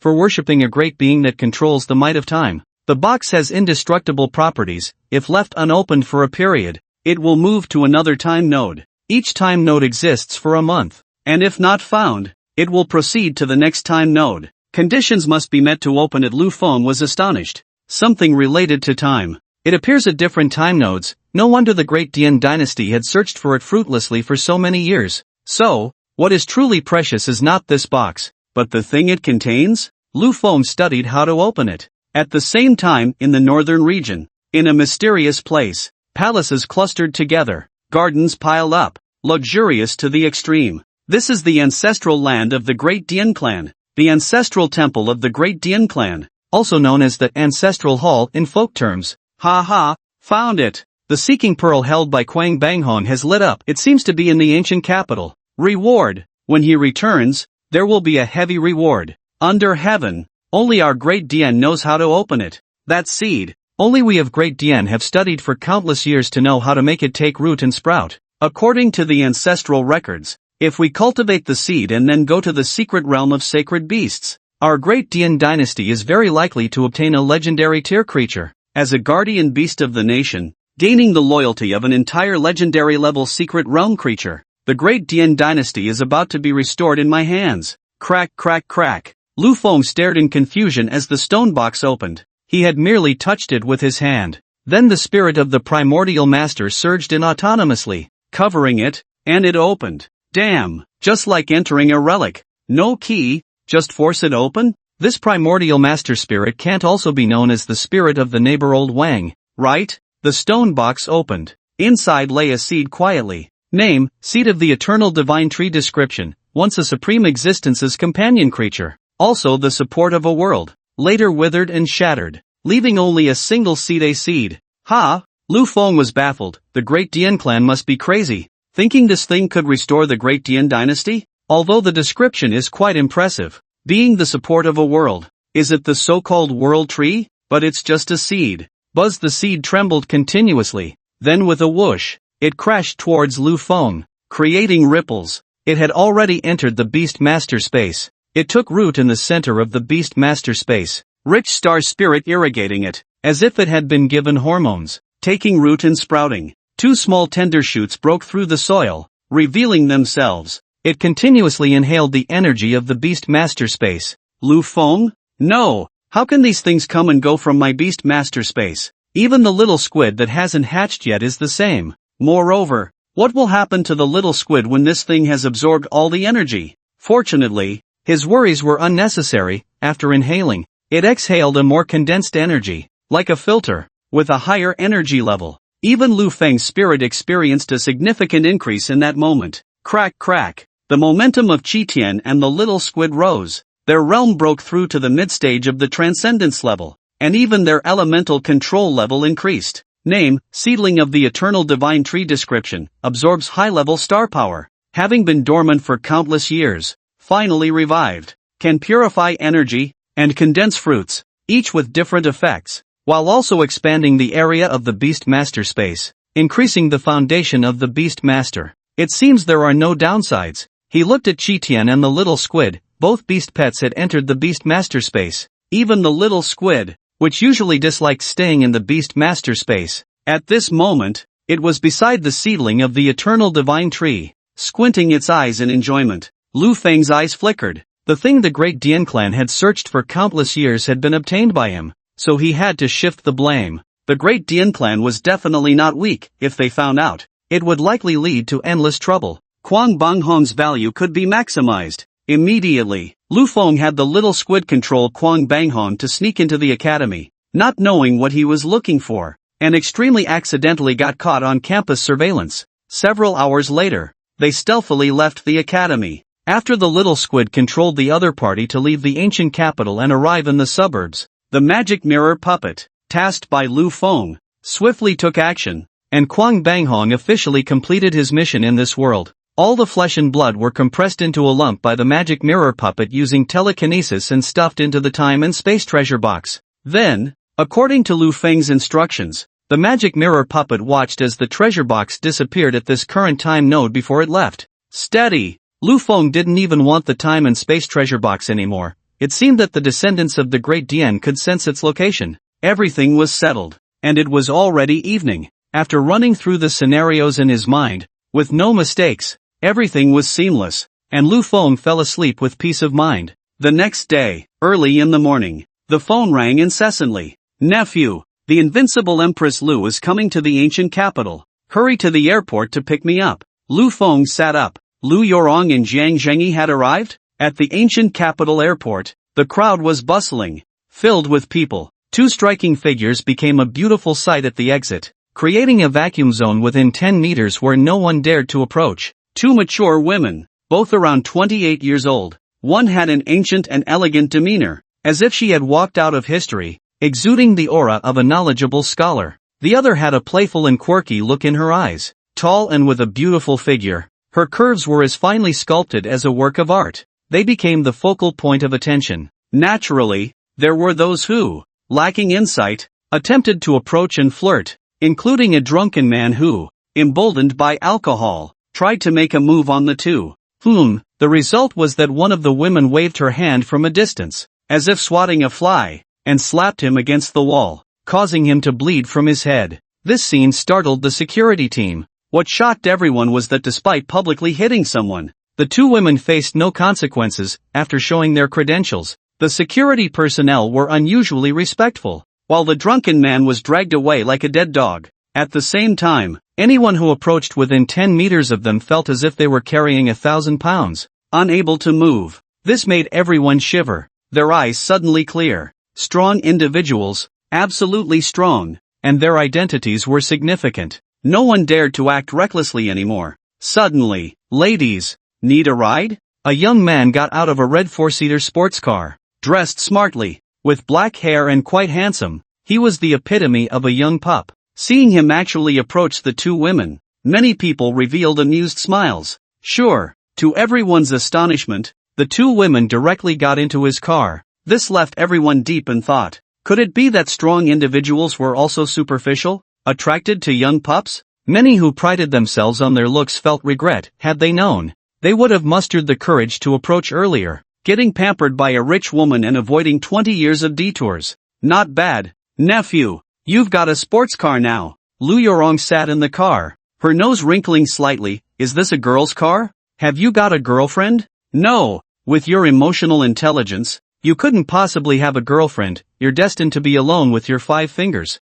for worshipping a great being that controls the might of time. The box has indestructible properties. If left unopened for a period, it will move to another time node. Each time node exists for a month, and if not found, it will proceed to the next time node. Conditions must be met to open it. Lu Feng was astonished. Something related to time. It appears at different time nodes. No wonder the great Dian dynasty had searched for it fruitlessly for so many years. So, what is truly precious is not this box, but the thing it contains? Lu Feng studied how to open it. At the same time, in the northern region, in a mysterious place, palaces clustered together, gardens piled up, luxurious to the extreme. This is the ancestral land of the great Dian clan, the ancestral temple of the great Dian clan, also known as the ancestral hall in folk terms. Ha ha, found it. The seeking pearl held by Kwang Banghong has lit up. It seems to be in the ancient capital. Reward. When he returns, there will be a heavy reward. Under heaven. Only our great Dian knows how to open it. That seed. Only we of great Dian have studied for countless years to know how to make it take root and sprout. According to the ancestral records, if we cultivate the seed and then go to the secret realm of sacred beasts, our great Dian dynasty is very likely to obtain a legendary tier creature. As a guardian beast of the nation, gaining the loyalty of an entire legendary level secret realm creature, the great Dian dynasty is about to be restored in my hands. Crack, crack, crack. Lu Feng stared in confusion as the stone box opened. He had merely touched it with his hand. Then the spirit of the primordial master surged in autonomously, covering it, and it opened. Damn, just like entering a relic. No key, just force it open? This primordial master spirit can't also be known as the spirit of the neighbor old Wang, right? The stone box opened. Inside lay a seed quietly. Name, Seed of the Eternal Divine Tree. Description, once a supreme existence's companion creature. Also the support of a world. Later withered and shattered, leaving only a single seed. A seed. Ha! Lu Feng was baffled. The Great Dian clan must be crazy, thinking this thing could restore the Great Dian dynasty? Although the description is quite impressive. Being the support of a world. Is it the so-called world tree? But it's just a seed. Buzz. The seed trembled continuously. Then with a whoosh, it crashed towards Lu Feng, creating ripples. It had already entered the Beast Master space. It took root in the center of the Beast Master space. Rich star spirit irrigating it, as if it had been given hormones. Taking root and sprouting. Two small tender shoots broke through the soil, revealing themselves. It continuously inhaled the energy of the Beast Master space. Lu Feng? No! How can these things come and go from my Beast Master space? Even the little squid that hasn't hatched yet is the same. Moreover, what will happen to the little squid when this thing has absorbed all the energy? Fortunately, his worries were unnecessary. After inhaling, it exhaled a more condensed energy, like a filter, with a higher energy level. Even Lu Feng's spirit experienced a significant increase in that moment. Crack, crack. The momentum of Qitian and the little squid rose. Their realm broke through to the mid-stage of the transcendence level, and even their elemental control level increased. Name, Seedling of the Eternal Divine Tree. Description, absorbs high-level star power. Having been dormant for countless years, finally revived. Can purify energy, and condense fruits, each with different effects, while also expanding the area of the Beast Master space, increasing the foundation of the Beast Master. It seems there are no downsides. He looked at Qitian and the little squid. Both beast pets had entered the Beast Master space. Even the little squid, which usually dislikes staying in the Beast Master space, at this moment, it was beside the seedling of the Eternal Divine Tree, squinting its eyes in enjoyment. Lu Feng's eyes flickered. The thing the Great Dian clan had searched for countless years had been obtained by him, so he had to shift the blame. The Great Dian clan was definitely not weak. If they found out, it would likely lead to endless trouble. Kwang Banghong's value could be maximized. Immediately, Lu Feng had the little squid control Kwang Banghong to sneak into the academy, not knowing what he was looking for, and extremely accidentally got caught on campus surveillance. Several hours later, they stealthily left the academy. After the little squid controlled the other party to leave the ancient capital and arrive in the suburbs, the magic mirror puppet, tasked by Lu Feng, swiftly took action, and Kwang Banghong officially completed his mission in this world. All the flesh and blood were compressed into a lump by the magic mirror puppet using telekinesis and stuffed into the time and space treasure box. Then, according to Lu Feng's instructions, the magic mirror puppet watched as the treasure box disappeared at this current time node before it left. Steady! Lu Feng didn't even want the time and space treasure box anymore. It seemed that the descendants of the Great Dian could sense its location. Everything was settled, and it was already evening. After running through the scenarios in his mind, with no mistakes, everything was seamless, and Lu Feng fell asleep with peace of mind. The next day, early in the morning, the phone rang incessantly. Nephew, the invincible Empress Lu is coming to the ancient capital. Hurry to the airport to pick me up. Lu Feng sat up. Lu Yorong and Jiang Zhengyi had arrived? At the ancient capital airport, the crowd was bustling, filled with people. Two striking figures became a beautiful sight at the exit, creating a vacuum zone within 10 meters where no one dared to approach. Two mature women, both around 28 years old. One had an ancient and elegant demeanor, as if she had walked out of history, exuding the aura of a knowledgeable scholar. The other had a playful and quirky look in her eyes. Tall and with a beautiful figure, her curves were as finely sculpted as a work of art. They became the focal point of attention. Naturally, there were those who, lacking insight, attempted to approach and flirt, including a drunken man who, emboldened by alcohol, tried to make a move on the two. The result was that one of the women waved her hand from a distance, as if swatting a fly, and slapped him against the wall, causing him to bleed from his head. This scene startled the security team. What shocked everyone was that despite publicly hitting someone, the two women faced no consequences. After showing their credentials, the security personnel were unusually respectful, while the drunken man was dragged away like a dead dog. At the same time, anyone who approached within 10 meters of them felt as if they were carrying 1,000 pounds, unable to move. This made everyone shiver, their eyes suddenly clear. Strong individuals, absolutely strong, and their identities were significant. No one dared to act recklessly anymore. Suddenly, ladies, need a ride? A young man got out of a red four-seater sports car, dressed smartly, with black hair and quite handsome. He was the epitome of a young pup. Seeing him actually approach the two women, many people revealed amused smiles. Sure, to everyone's astonishment, the two women directly got into his car. This left everyone deep in thought. Could it be that strong individuals were also superficial, attracted to young pups? Many who prided themselves on their looks felt regret. Had they known, they would have mustered the courage to approach earlier. Getting pampered by a rich woman and avoiding 20 years of detours. Not bad. Nephew, you've got a sports car now. Lu Yorong sat in the car, her nose wrinkling slightly. Is this a girl's car? Have you got a girlfriend? No, with your emotional intelligence, you couldn't possibly have a girlfriend. You're destined to be alone with your 5 fingers.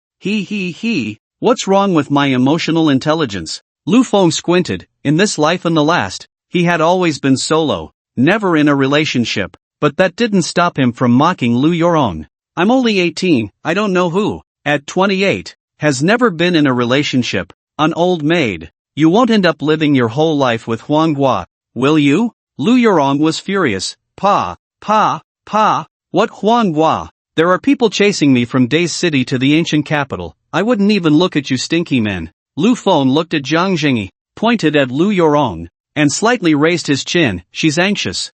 What's wrong with my emotional intelligence? Lu Feng squinted. In this life and the last, he had always been solo, never in a relationship, but that didn't stop him from mocking Lu Yorong. I'm only 18, I don't know who, at 28, has never been in a relationship, an old maid. You won't end up living your whole life with Huanghua, will you? Lu Yorong was furious. Pa, what Huanghua? There are people chasing me from Days City to the ancient capital. I wouldn't even look at you stinky men. Lu Feng looked at Zhang Jingyi, pointed at Lu Yorong, and slightly raised his chin. She's anxious.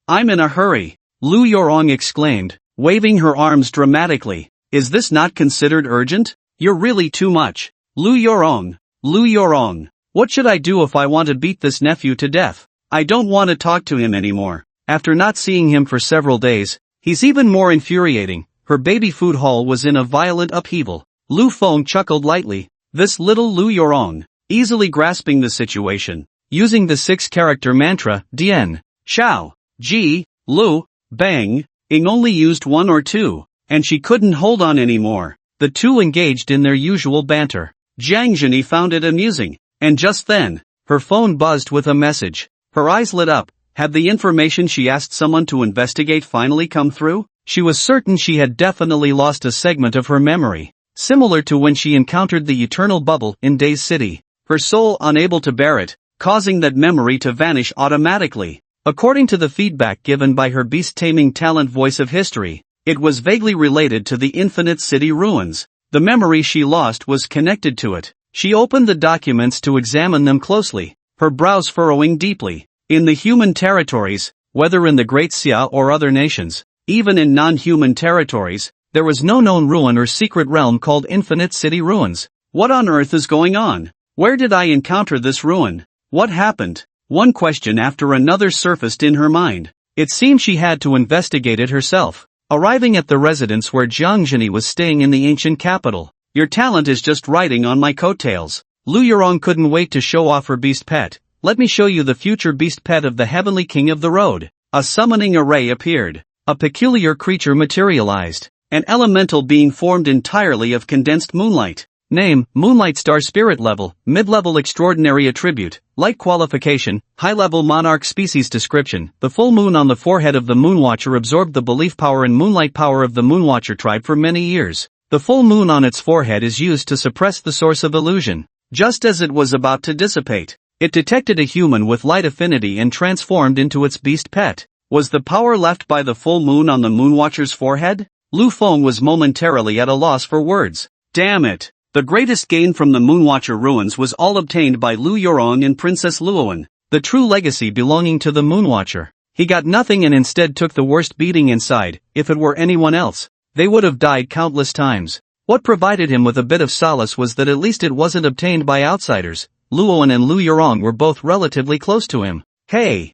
I'm in a hurry. Lu Yorong exclaimed, waving her arms dramatically. Is this not considered urgent? You're really too much. Lu Yorong, what should I do if I want to beat this nephew to death? I don't want to talk to him anymore. After not seeing him for several days, he's even more infuriating. Her baby food hall was in a violent upheaval. Lu Feng chuckled lightly. This little Lu Yorong, easily grasping the situation, using the 6-character mantra, Dian, Xiao, Ji, Lu, Bang, Ing only used 1 or 2, and she couldn't hold on anymore. The two engaged in their usual banter. Zhang Jingyi found it amusing, and just then, her phone buzzed with a message. Her eyes lit up. Had the information she asked someone to investigate finally come through? She was certain she had definitely lost a segment of her memory, similar to when she encountered the eternal bubble in Days City. Her soul unable to bear it, causing that memory to vanish automatically. According to the feedback given by her beast-taming talent Voice of History, it was vaguely related to the Infinite City ruins. The memory she lost was connected to it. She opened the documents to examine them closely, her brows furrowing deeply. In the human territories, whether in the Great Xia or other nations, even in non-human territories, there was no known ruin or secret realm called Infinite City Ruins. What on earth is going on? Where did I encounter this ruin? What happened? One question after another surfaced in her mind. It seemed she had to investigate it herself. Arriving at the residence where Zhang Jingyi was staying in the ancient capital. Your talent is just riding on my coattails. Lu Yorong couldn't wait to show off her beast pet. Let me show you the future beast pet of the Heavenly King of the Road. A summoning array appeared. A peculiar creature materialized. An elemental being formed entirely of condensed moonlight. Name, Moonlight Star Spirit Level, Mid-Level Extraordinary Attribute, Light Qualification, High-Level Monarch Species Description. The full moon on the forehead of the Moonwatcher absorbed the belief power and moonlight power of the Moonwatcher tribe for many years. The full moon on its forehead is used to suppress the source of illusion. Just as it was about to dissipate, it detected a human with light affinity and transformed into its beast pet. Was the power left by the full moon on the Moonwatcher's forehead? Lu Feng was momentarily at a loss for words. Damn it! The greatest gain from the Moonwatcher ruins was all obtained by Lu Yorong and Princess Luoan, the true legacy belonging to the Moonwatcher. He got nothing and instead took the worst beating inside. If it were anyone else, they would have died countless times. What provided him with a bit of solace was that at least it wasn't obtained by outsiders. Luoan and Lu Yorong were both relatively close to him. Hey,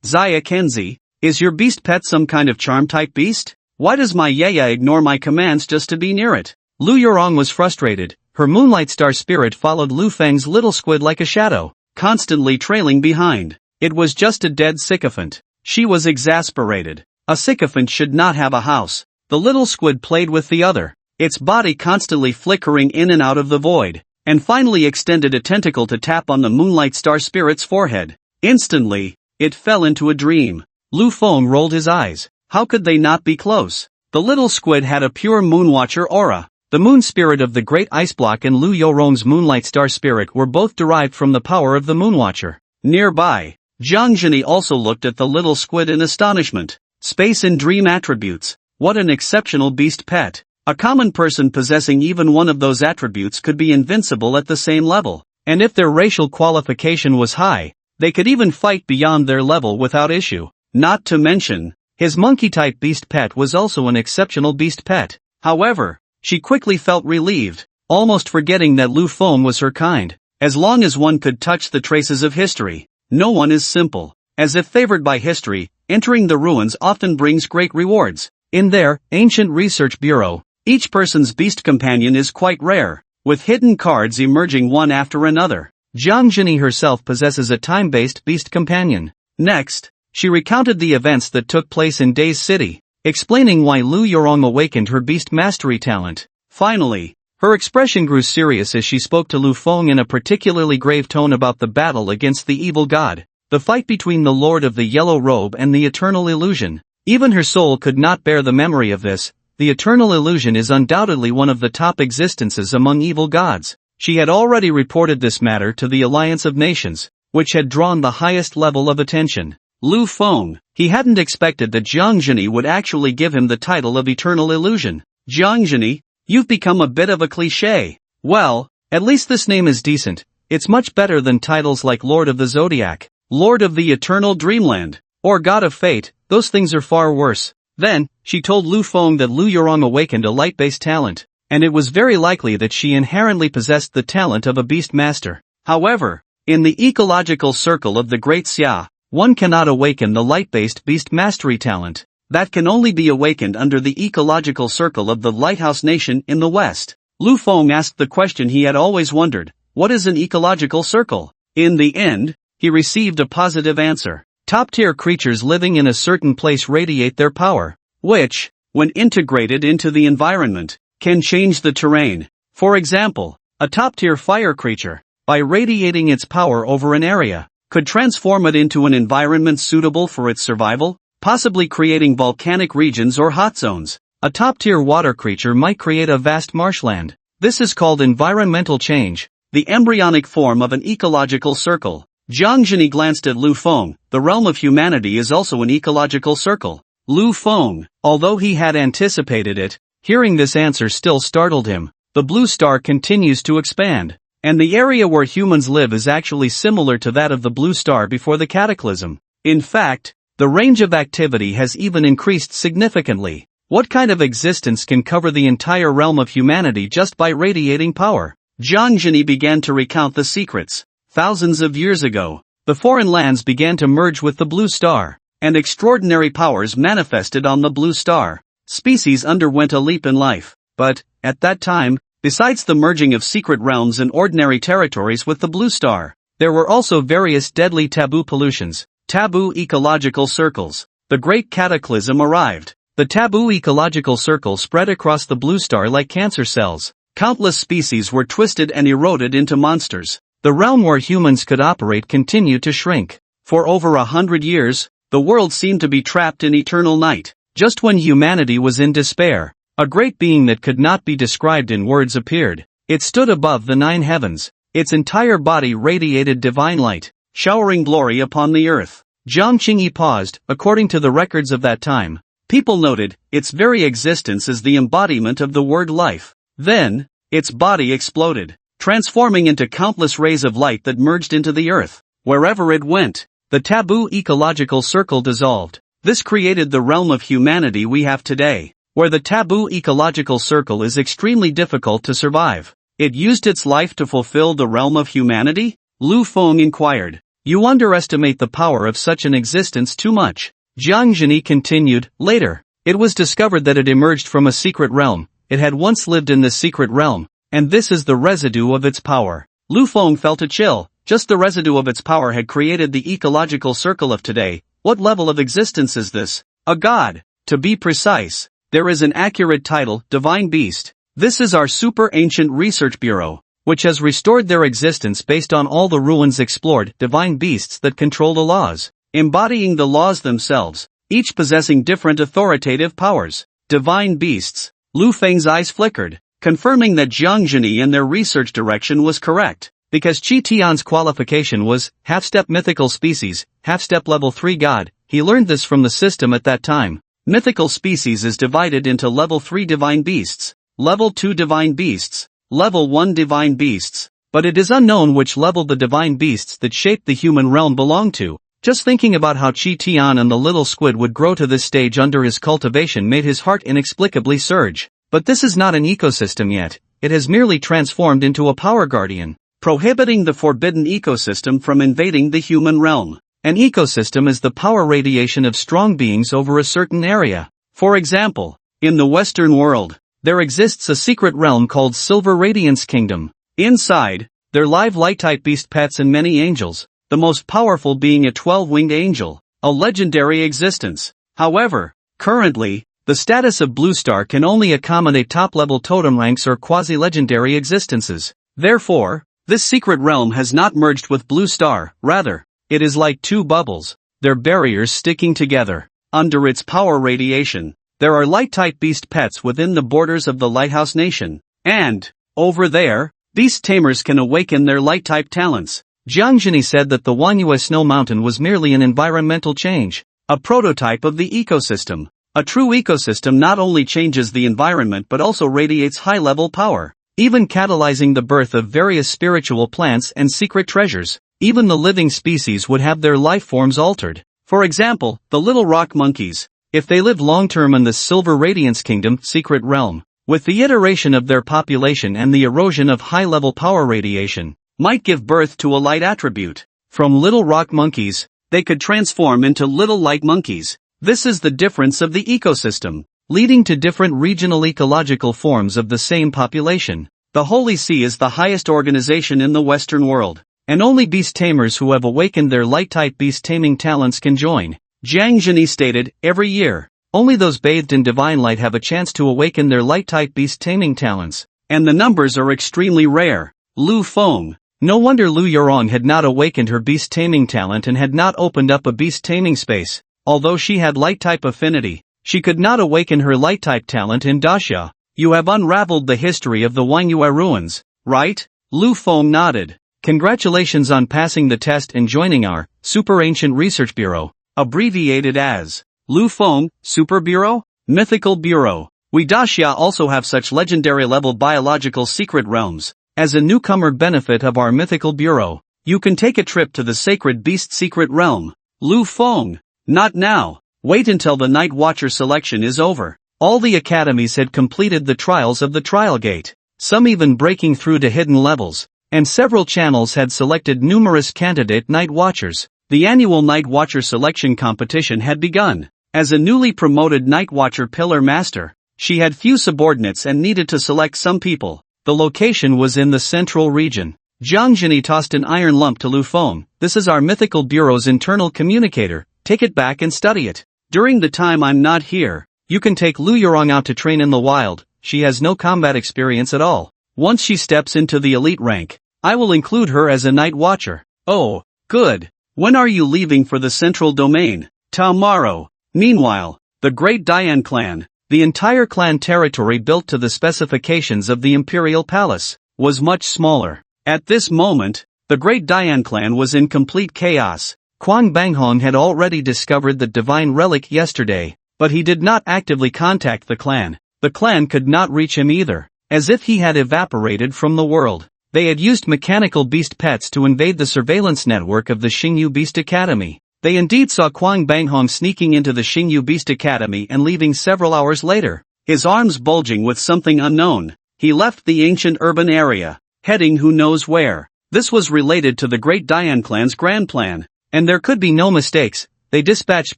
Zaya Kenzi, is your beast pet some kind of charm-type beast? Why does my yaya ignore my commands just to be near it? Lu Yorong was frustrated. Her Moonlight Star spirit followed Lu Feng's little squid like a shadow, constantly trailing behind. It was just a dead sycophant. She was exasperated. A sycophant should not have a house. The little squid played with the other, its body constantly flickering in and out of the void, and finally extended a tentacle to tap on the Moonlight Star spirit's forehead. Instantly, it fell into a dream. Lu Feng rolled his eyes. How could they not be close? The little squid had a pure Moonwatcher aura. The moon spirit of the Great Ice Block and Lu Yorong's Moonlight Star spirit were both derived from the power of the Moonwatcher. Nearby, Zhang Zhini also looked at the little squid in astonishment. Space and dream attributes. What an exceptional beast pet. A common person possessing even one of those attributes could be invincible at the same level. And if their racial qualification was high, they could even fight beyond their level without issue. Not to mention, his monkey-type beast pet was also an exceptional beast pet. However, she quickly felt relieved, almost forgetting that Lu Feng was her kind. As long as one could touch the traces of history, no one is simple. As if favored by history, entering the ruins often brings great rewards. In their Ancient Research Bureau, each person's beast companion is quite rare, with hidden cards emerging one after another. Zhang Zhini herself possesses a time-based beast companion. Next, she recounted the events that took place in Days City, explaining why Lu Yorong awakened her beast mastery talent. Finally, her expression grew serious as she spoke to Lu Feng in a particularly grave tone about the battle against the evil god, the fight between the Lord of the Yellow Robe and the Eternal Illusion. Even her soul could not bear the memory of this. The Eternal Illusion is undoubtedly one of the top existences among evil gods. She had already reported this matter to the Alliance of Nations, which had drawn the highest level of attention. Lu Feng, he hadn't expected that Zhang Zhini would actually give him the title of Eternal Illusion. Zhang Zhini, you've become a bit of a cliché. Well, at least this name is decent. It's much better than titles like Lord of the Zodiac, Lord of the Eternal Dreamland, or God of Fate. Those things are far worse. Then, she told Lu Feng that Lu Yorong awakened a light-based talent, and it was very likely that she inherently possessed the talent of a beast master. However, in the ecological circle of the Great Xia, one cannot awaken the light-based beast mastery talent. That can only be awakened under the ecological circle of the Lighthouse Nation in the West. Lu Feng asked the question he had always wondered, what is an ecological circle? In the end, he received a positive answer. Top-tier creatures living in a certain place radiate their power, which, when integrated into the environment, can change the terrain. For example, a top-tier fire creature, by radiating its power over an area, could transform it into an environment suitable for its survival, possibly creating volcanic regions or hot zones. A top-tier water creature might create a vast marshland. This is called environmental change, the embryonic form of an ecological circle. Zhang Zhini glanced at Lu Feng. The realm of humanity is also an ecological circle. Lu Feng, although he had anticipated it, hearing this answer still startled him. The blue star continues to expand, and the area where humans live is actually similar to that of the blue star before the cataclysm. In fact, the range of activity has even increased significantly. What kind of existence can cover the entire realm of humanity just by radiating power? Zhang Zhini began to recount the secrets. Thousands of years ago, the foreign lands began to merge with the blue star, and extraordinary powers manifested on the blue star. Species underwent a leap in life, but, at that time, besides the merging of secret realms and ordinary territories with the blue star, there were also various deadly taboo pollutions, taboo ecological circles. The great cataclysm arrived. The taboo ecological circle spread across the blue star like cancer cells. Countless species were twisted and eroded into monsters. The realm where humans could operate continued to shrink. For over 100 years, the world seemed to be trapped in eternal night. Just when humanity was in despair, a great being that could not be described in words appeared. It stood above the 9 heavens. Its entire body radiated divine light, showering glory upon the earth. Zhang Qingyi paused. According to the records of that time, People noted, its very existence is the embodiment of the word life. Then, its body exploded, transforming into countless rays of light that merged into the earth. Wherever it went, the taboo ecological circle dissolved. This created the realm of humanity we have today, where the taboo ecological circle is extremely difficult to survive. It used its life to fulfill the realm of humanity? Lu Feng inquired. You underestimate the power of such an existence too much. Jiang Zhini continued. Later, it was discovered that it emerged from a secret realm. It had once lived in this secret realm, and this is the residue of its power. Lu Feng felt a chill. Just the residue of its power had created the ecological circle of today. What level of existence is this? A god. To be precise, there is an accurate title, Divine Beast. This is our super ancient research bureau, which has restored their existence based on all the ruins explored, divine beasts that control the laws, embodying the laws themselves, each possessing different authoritative powers. Divine beasts. Lu Feng's eyes flickered, confirming that Jiang Zhini and their research direction was correct. Because Qi Tian's qualification was, half-step mythical species, half-step level 3 god, he learned this from the system at that time. Mythical species is divided into level 3 divine beasts, level 2 divine beasts, level 1 divine beasts, but it is unknown which level the divine beasts that shaped the human realm belong to. Just thinking about how Qi Tian and the little squid would grow to this stage under his cultivation made his heart inexplicably surge. But this is not an ecosystem yet, it has merely transformed into a power guardian, prohibiting the forbidden ecosystem from invading the human realm. An ecosystem is the power radiation of strong beings over a certain area. For example, in the Western world, there exists a secret realm called Silver Radiance Kingdom. Inside, there live light-type beast pets and many angels, the most powerful being a 12-winged angel, a legendary existence. However, currently, the status of Blue Star can only accommodate top-level totem ranks or quasi-legendary existences. Therefore, this secret realm has not merged with Blue Star, rather, it is like two bubbles, their barriers sticking together. Under its power radiation, there are light-type beast pets within the borders of the Lighthouse Nation. And, over there, beast tamers can awaken their light-type talents. Jiang Zhini said that the Wanyue Snow Mountain was merely an environmental change, a prototype of the ecosystem. A true ecosystem not only changes the environment but also radiates high-level power, even catalyzing the birth of various spiritual plants and secret treasures. Even the living species would have their life forms altered. For example, the little rock monkeys, if they live long-term in the Silver Radiance Kingdom secret realm, with the iteration of their population and the erosion of high-level power radiation, might give birth to a light attribute. From little rock monkeys, they could transform into little light monkeys. This is the difference of the ecosystem, leading to different regional ecological forms of the same population. The Holy See is the highest organization in the Western world, and only beast tamers who have awakened their light-type beast taming talents can join. Jiang Zhini stated, every year, only those bathed in divine light have a chance to awaken their light-type beast taming talents, and the numbers are extremely rare. Lu Feng. No wonder Lu Yurong had not awakened her beast taming talent and had not opened up a beast taming space. Although she had light-type affinity, she could not awaken her light-type talent in Daxia. You have unraveled the history of the Wanyue ruins, right? Lu Feng nodded. Congratulations on passing the test and joining our Super Ancient Research Bureau, abbreviated as Lu Feng, Super Bureau, Mythical Bureau. We Daxia also have such legendary-level biological secret realms. As a newcomer benefit of our Mythical Bureau, you can take a trip to the Sacred Beast Secret Realm. Lu Feng. Not now. Wait until the Night Watcher selection is over. All the academies had completed the trials of the trial gate, some even breaking through to hidden levels, and several channels had selected numerous candidate Night Watchers. The annual Night Watcher selection competition had begun. As a newly promoted Night Watcher Pillar Master, she had few subordinates and needed to select some people. The location was in the central region. Jiang Zhini tossed an iron lump to Lu Feng. This is our Mythical Bureau's internal communicator. Take it back and study it. During the time I'm not here, you can take Lu Yurong out to train in the wild. She has no combat experience at all. Once she steps into the elite rank, I will include her as a Night Watcher. Oh, good. When are you leaving for the central domain? Tomorrow. Meanwhile, the Great Dian clan, the entire clan territory built to the specifications of the Imperial Palace, was much smaller. At this moment, the Great Dian clan was in complete chaos. Quang Banghong had already discovered the divine relic yesterday, but he did not actively contact the clan. The clan could not reach him either, as if he had evaporated from the world. They had used mechanical beast pets to invade the surveillance network of the Xingyu Beast Academy. They indeed saw Kwang Banghong sneaking into the Xingyu Beast Academy and leaving several hours later, his arms bulging with something unknown. He left the ancient urban area, heading who knows where. This was related to the Great Dian clan's grand plan, and there could be no mistakes. They dispatched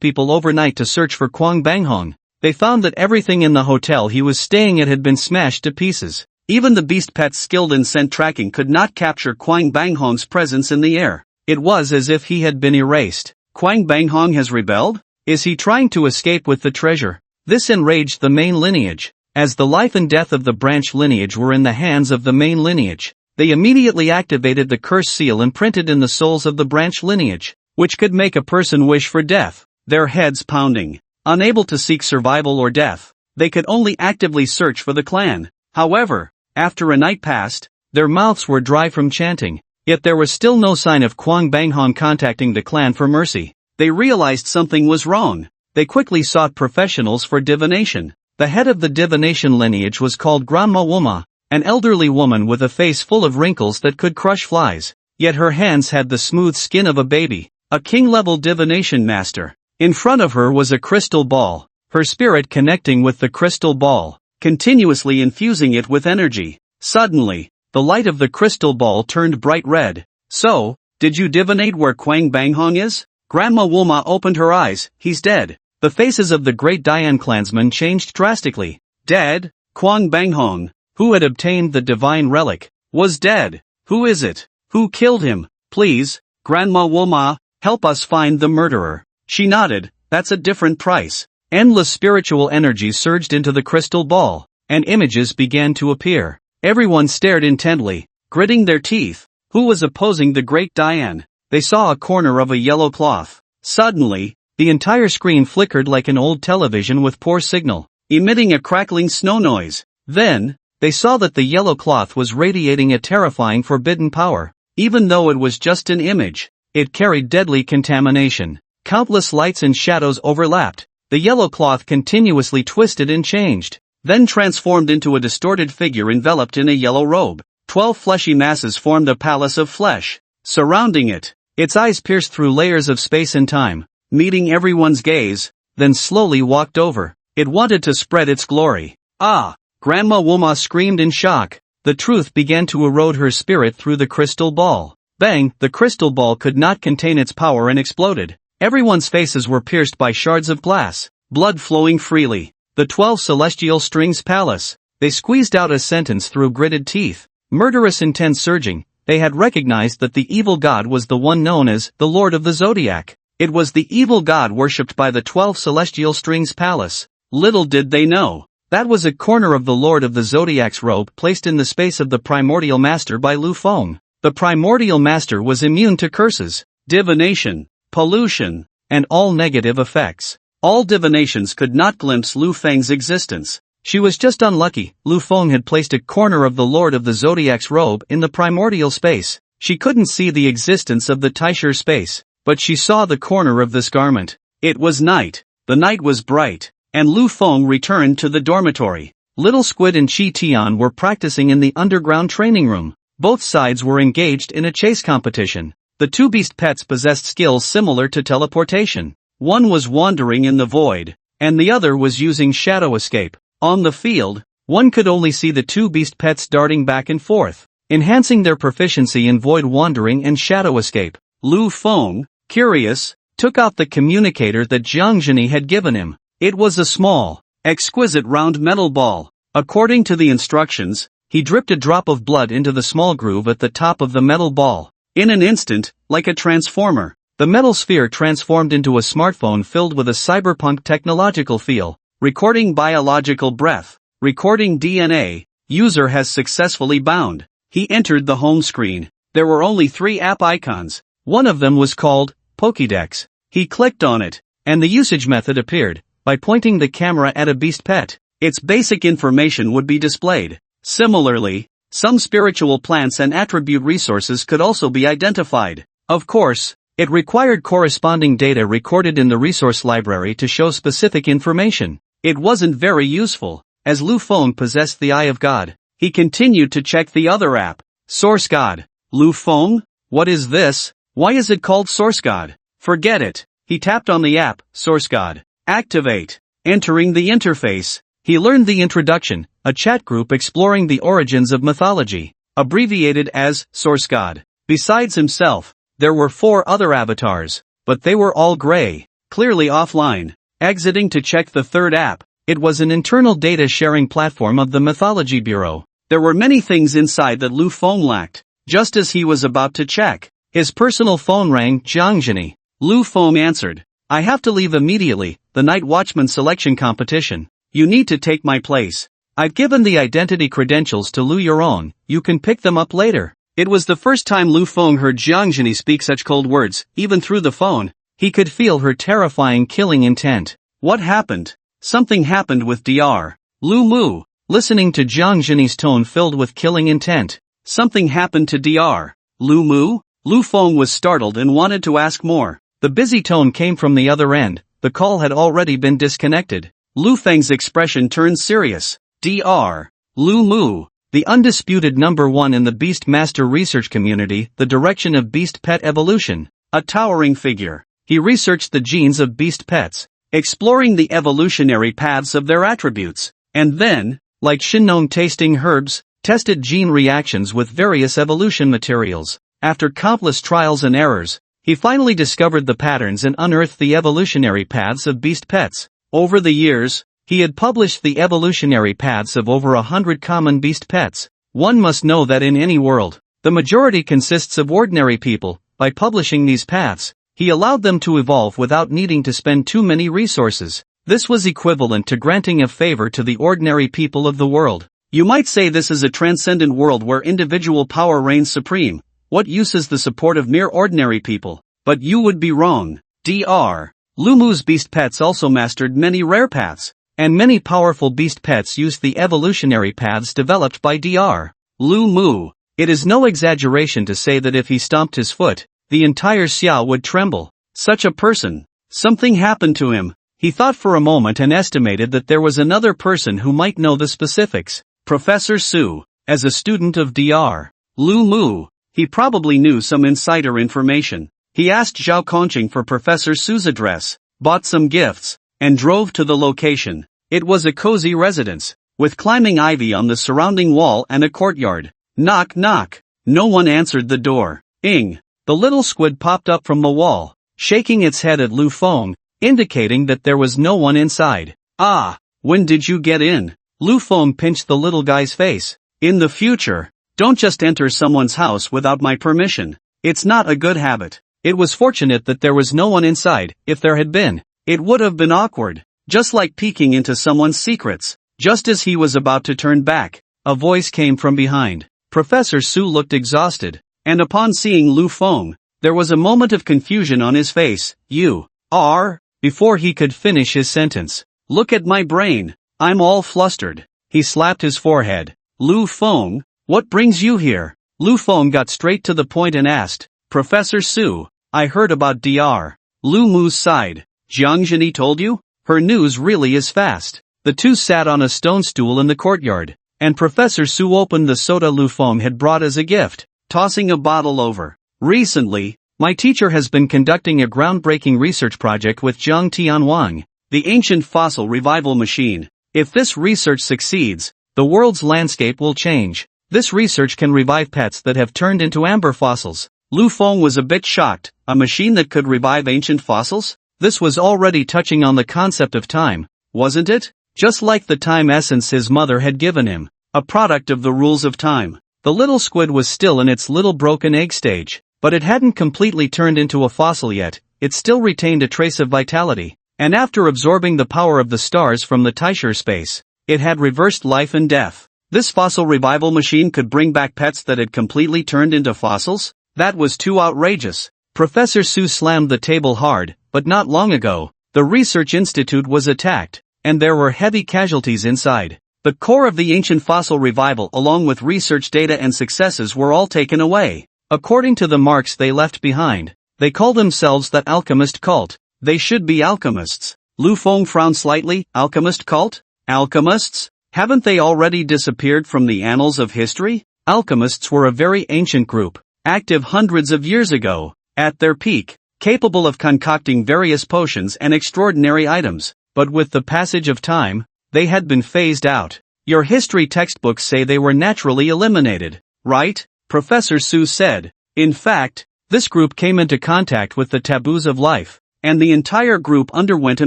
people overnight to search for Kwang Banghong. They found that everything in the hotel he was staying at had been smashed to pieces. Even the beast pets skilled in scent tracking could not capture Kwang Banghong's presence in the air. It was as if he had been erased. Kwang Banghong has rebelled? Is he trying to escape with the treasure? This enraged the main lineage. As the life and death of the branch lineage were in the hands of the main lineage, they immediately activated the curse seal imprinted in the souls of the branch lineage, which could make a person wish for death. Their heads pounding. Unable to seek survival or death, they could only actively search for the clan. However, after a night passed, their mouths were dry from chanting, yet there was still no sign of Kwang Banghong contacting the clan for mercy. They realized something was wrong. They quickly sought professionals for divination. The head of the divination lineage was called Grandma Woma, an elderly woman with a face full of wrinkles that could crush flies, yet her hands had the smooth skin of a baby, a king-level divination master. In front of her was a crystal ball, her spirit connecting with the crystal ball, continuously infusing it with energy. Suddenly, the light of the crystal ball turned bright red. So, did you divinate where Kwang Banghong is? Grandma Woma opened her eyes. He's dead. The faces of the Great Dian clansmen changed drastically. Dead? Kwang Banghong, who had obtained the divine relic, was dead. Who is it? Who killed him? Please, Grandma Woma, help us find the murderer. She nodded. That's a different price. Endless spiritual energy surged into the crystal ball, and images began to appear. Everyone stared intently, gritting their teeth. Who was opposing the Great Dian? They saw a corner of a yellow cloth. Suddenly, the entire screen flickered like an old television with poor signal, emitting a crackling snow noise. Then, they saw that the yellow cloth was radiating a terrifying forbidden power. Even though it was just an image, it carried deadly contamination. Countless lights and shadows overlapped. The yellow cloth continuously twisted and changed, then transformed into a distorted figure enveloped in a yellow robe. 12 fleshy masses formed a palace of flesh, surrounding it. Its eyes pierced through layers of space and time, meeting everyone's gaze, then slowly walked over. It wanted to spread its glory. Ah! Grandma Woma screamed in shock. The truth began to erode her spirit through the crystal ball. Bang! The crystal ball could not contain its power and exploded. Everyone's faces were pierced by shards of glass, blood flowing freely. The 12 celestial strings palace. They squeezed out a sentence through gritted teeth. Murderous intent surging. They had recognized that the evil god was the one known as the Lord of the Zodiac. It was the evil god worshipped by the 12 celestial strings palace. Little did they know, that was a corner of the Lord of the Zodiac's robe placed in the space of the Primordial Master by Lu Feng. The Primordial Master was immune to curses, divination, pollution, and all negative effects. All divinations could not glimpse Lu Feng's existence. She was just unlucky. Lu Feng had placed a corner of the Lord of the Zodiac's robe in the primordial space. She couldn't see the existence of the Taisher space, but she saw the corner of this garment. It was night. The night was bright, and Lu Feng returned to the dormitory. Little Squid and Chi Tian were practicing in the underground training room. Both sides were engaged in a chase competition. The two beast pets possessed skills similar to teleportation. One was wandering in the void, and the other was using shadow escape. On the field, one could only see the two beast pets darting back and forth, enhancing their proficiency in void wandering and shadow escape. Lu Feng, curious, took out the communicator that Jiang Zhini had given him. It was a small, exquisite round metal ball. According to the instructions, he dripped a drop of blood into the small groove at the top of the metal ball. In an instant, like a transformer, the metal sphere transformed into a smartphone filled with a cyberpunk technological feel. Recording biological breath. Recording DNA. User has successfully bound. He entered the home screen. There were only 3 app icons. One of them was called Pokédex. He clicked on it, and the usage method appeared. By pointing the camera at a beast pet, its basic information would be displayed. Similarly, some spiritual plants and attribute resources could also be identified. Of course, It required corresponding data recorded in the resource library to show specific information. It wasn't very useful, as Lu Feng possessed the Eye of God. He continued to check the other app. Source God. Lu Feng? What is this? Why is it called Source God? Forget it. He tapped on the app, Source God. Activate. Entering the interface, he learned the introduction, a chat group exploring the origins of mythology, abbreviated as Source God. Besides himself, there were 4 other avatars, but they were all gray, clearly offline. Exiting to check the third app, it was an internal data sharing platform of the Mythology Bureau. There were many things inside that Lu Feng lacked. Just as he was about to check, his personal phone rang. Jiangzhini. Lu Feng answered. I have to leave immediately, the night watchman selection competition. You need to take my place. I've given the identity credentials to Lu Yuron, you can pick them up later. It was the first time Lu Feng heard Jiangzhini speak such cold words, even through the phone. He could feel her terrifying killing intent. What happened? Something happened with Dr. Lu Mu. Listening to Jiangzhini's tone filled with killing intent. Something happened to Dr. Lu Mu? Lu Feng was startled and wanted to ask more. The busy tone came from the other end. The call had already been disconnected. Lu Feng's expression turned serious. Dr. Lu Mu, the undisputed #1 in the Beast Master research community, the direction of beast pet evolution. A towering figure. He researched the genes of beast pets, exploring the evolutionary paths of their attributes, and then, like Shinnong tasting herbs, tested gene reactions with various evolution materials. After countless trials and errors, he finally discovered the patterns and unearthed the evolutionary paths of beast pets. Over the years, he had published the evolutionary paths of over 100 common beast pets. One must know that in any world, the majority consists of ordinary people. By publishing these paths, he allowed them to evolve without needing to spend too many resources. This was equivalent to granting a favor to the ordinary people of the world. You might say this is a transcendent world where individual power reigns supreme. What use is the support of mere ordinary people? But you would be wrong. Dr. Lu Mu's beast pets also mastered many rare paths, and many powerful beast pets used the evolutionary paths developed by Dr. Lu Mu. It is no exaggeration to say that if he stomped his foot, the entire Xiao would tremble. Such a person. Something happened to him. He thought for a moment and estimated that there was another person who might know the specifics. Professor Su. As a student of Dr. Lu Mu, he probably knew some insider information. He asked Zhao Conqing for Professor Su's address, bought some gifts, and drove to the location. It was a cozy residence, with climbing ivy on the surrounding wall and a courtyard. Knock knock. No one answered the door. Ing. The little squid popped up from the wall, shaking its head at Lu Feng, indicating that there was no one inside. Ah, when did you get in? Lu Feng pinched the little guy's face. In the future, don't just enter someone's house without my permission. It's not a good habit. It was fortunate that there was no one inside. If there had been, it would have been awkward. Just like peeking into someone's secrets. Just as he was about to turn back, a voice came from behind. Professor Su looked exhausted, and upon seeing Lu Feng, there was a moment of confusion on his face. You are? Before he could finish his sentence. Look at my brain. I'm all flustered. He slapped his forehead. Lu Feng, what brings you here? Lu Feng got straight to the point and asked, Professor Su, I heard about Dr. Lu Mu's side. Jiangzhini told you? Her news really is fast. The two sat on a stone stool in the courtyard, and Professor Su opened the soda Lu Feng had brought as a gift, tossing a bottle over. Recently, my teacher has been conducting a groundbreaking research project with Zhang Tianwang, the ancient fossil revival machine. If this research succeeds, the world's landscape will change. This research can revive pets that have turned into amber fossils. Lu Feng was a bit shocked. A machine that could revive ancient fossils? This was already touching on the concept of time, wasn't it? Just like the time essence his mother had given him, a product of the rules of time. The little squid was still in its little broken egg stage, but it hadn't completely turned into a fossil yet. It still retained a trace of vitality, and after absorbing the power of the stars from the Taisher space, it had reversed life and death. This fossil revival machine could bring back pets that had completely turned into fossils? That was too outrageous. Professor Su slammed the table hard, but not long ago, the research institute was attacked, and there were heavy casualties inside. The core of the ancient fossil revival along with research data and successes were all taken away. According to the marks they left behind, They call themselves the Alchemist Cult. They should be alchemists. Lu Feng frowned slightly. Alchemist Cult? Alchemists? Haven't they already disappeared from the annals of history? Alchemists were a very ancient group, active hundreds of years ago, at their peak, capable of concocting various potions and extraordinary items, but with the passage of time, they had been phased out. Your history textbooks say they were naturally eliminated, right? Professor Su said. In fact, this group came into contact with the taboos of life, and the entire group underwent a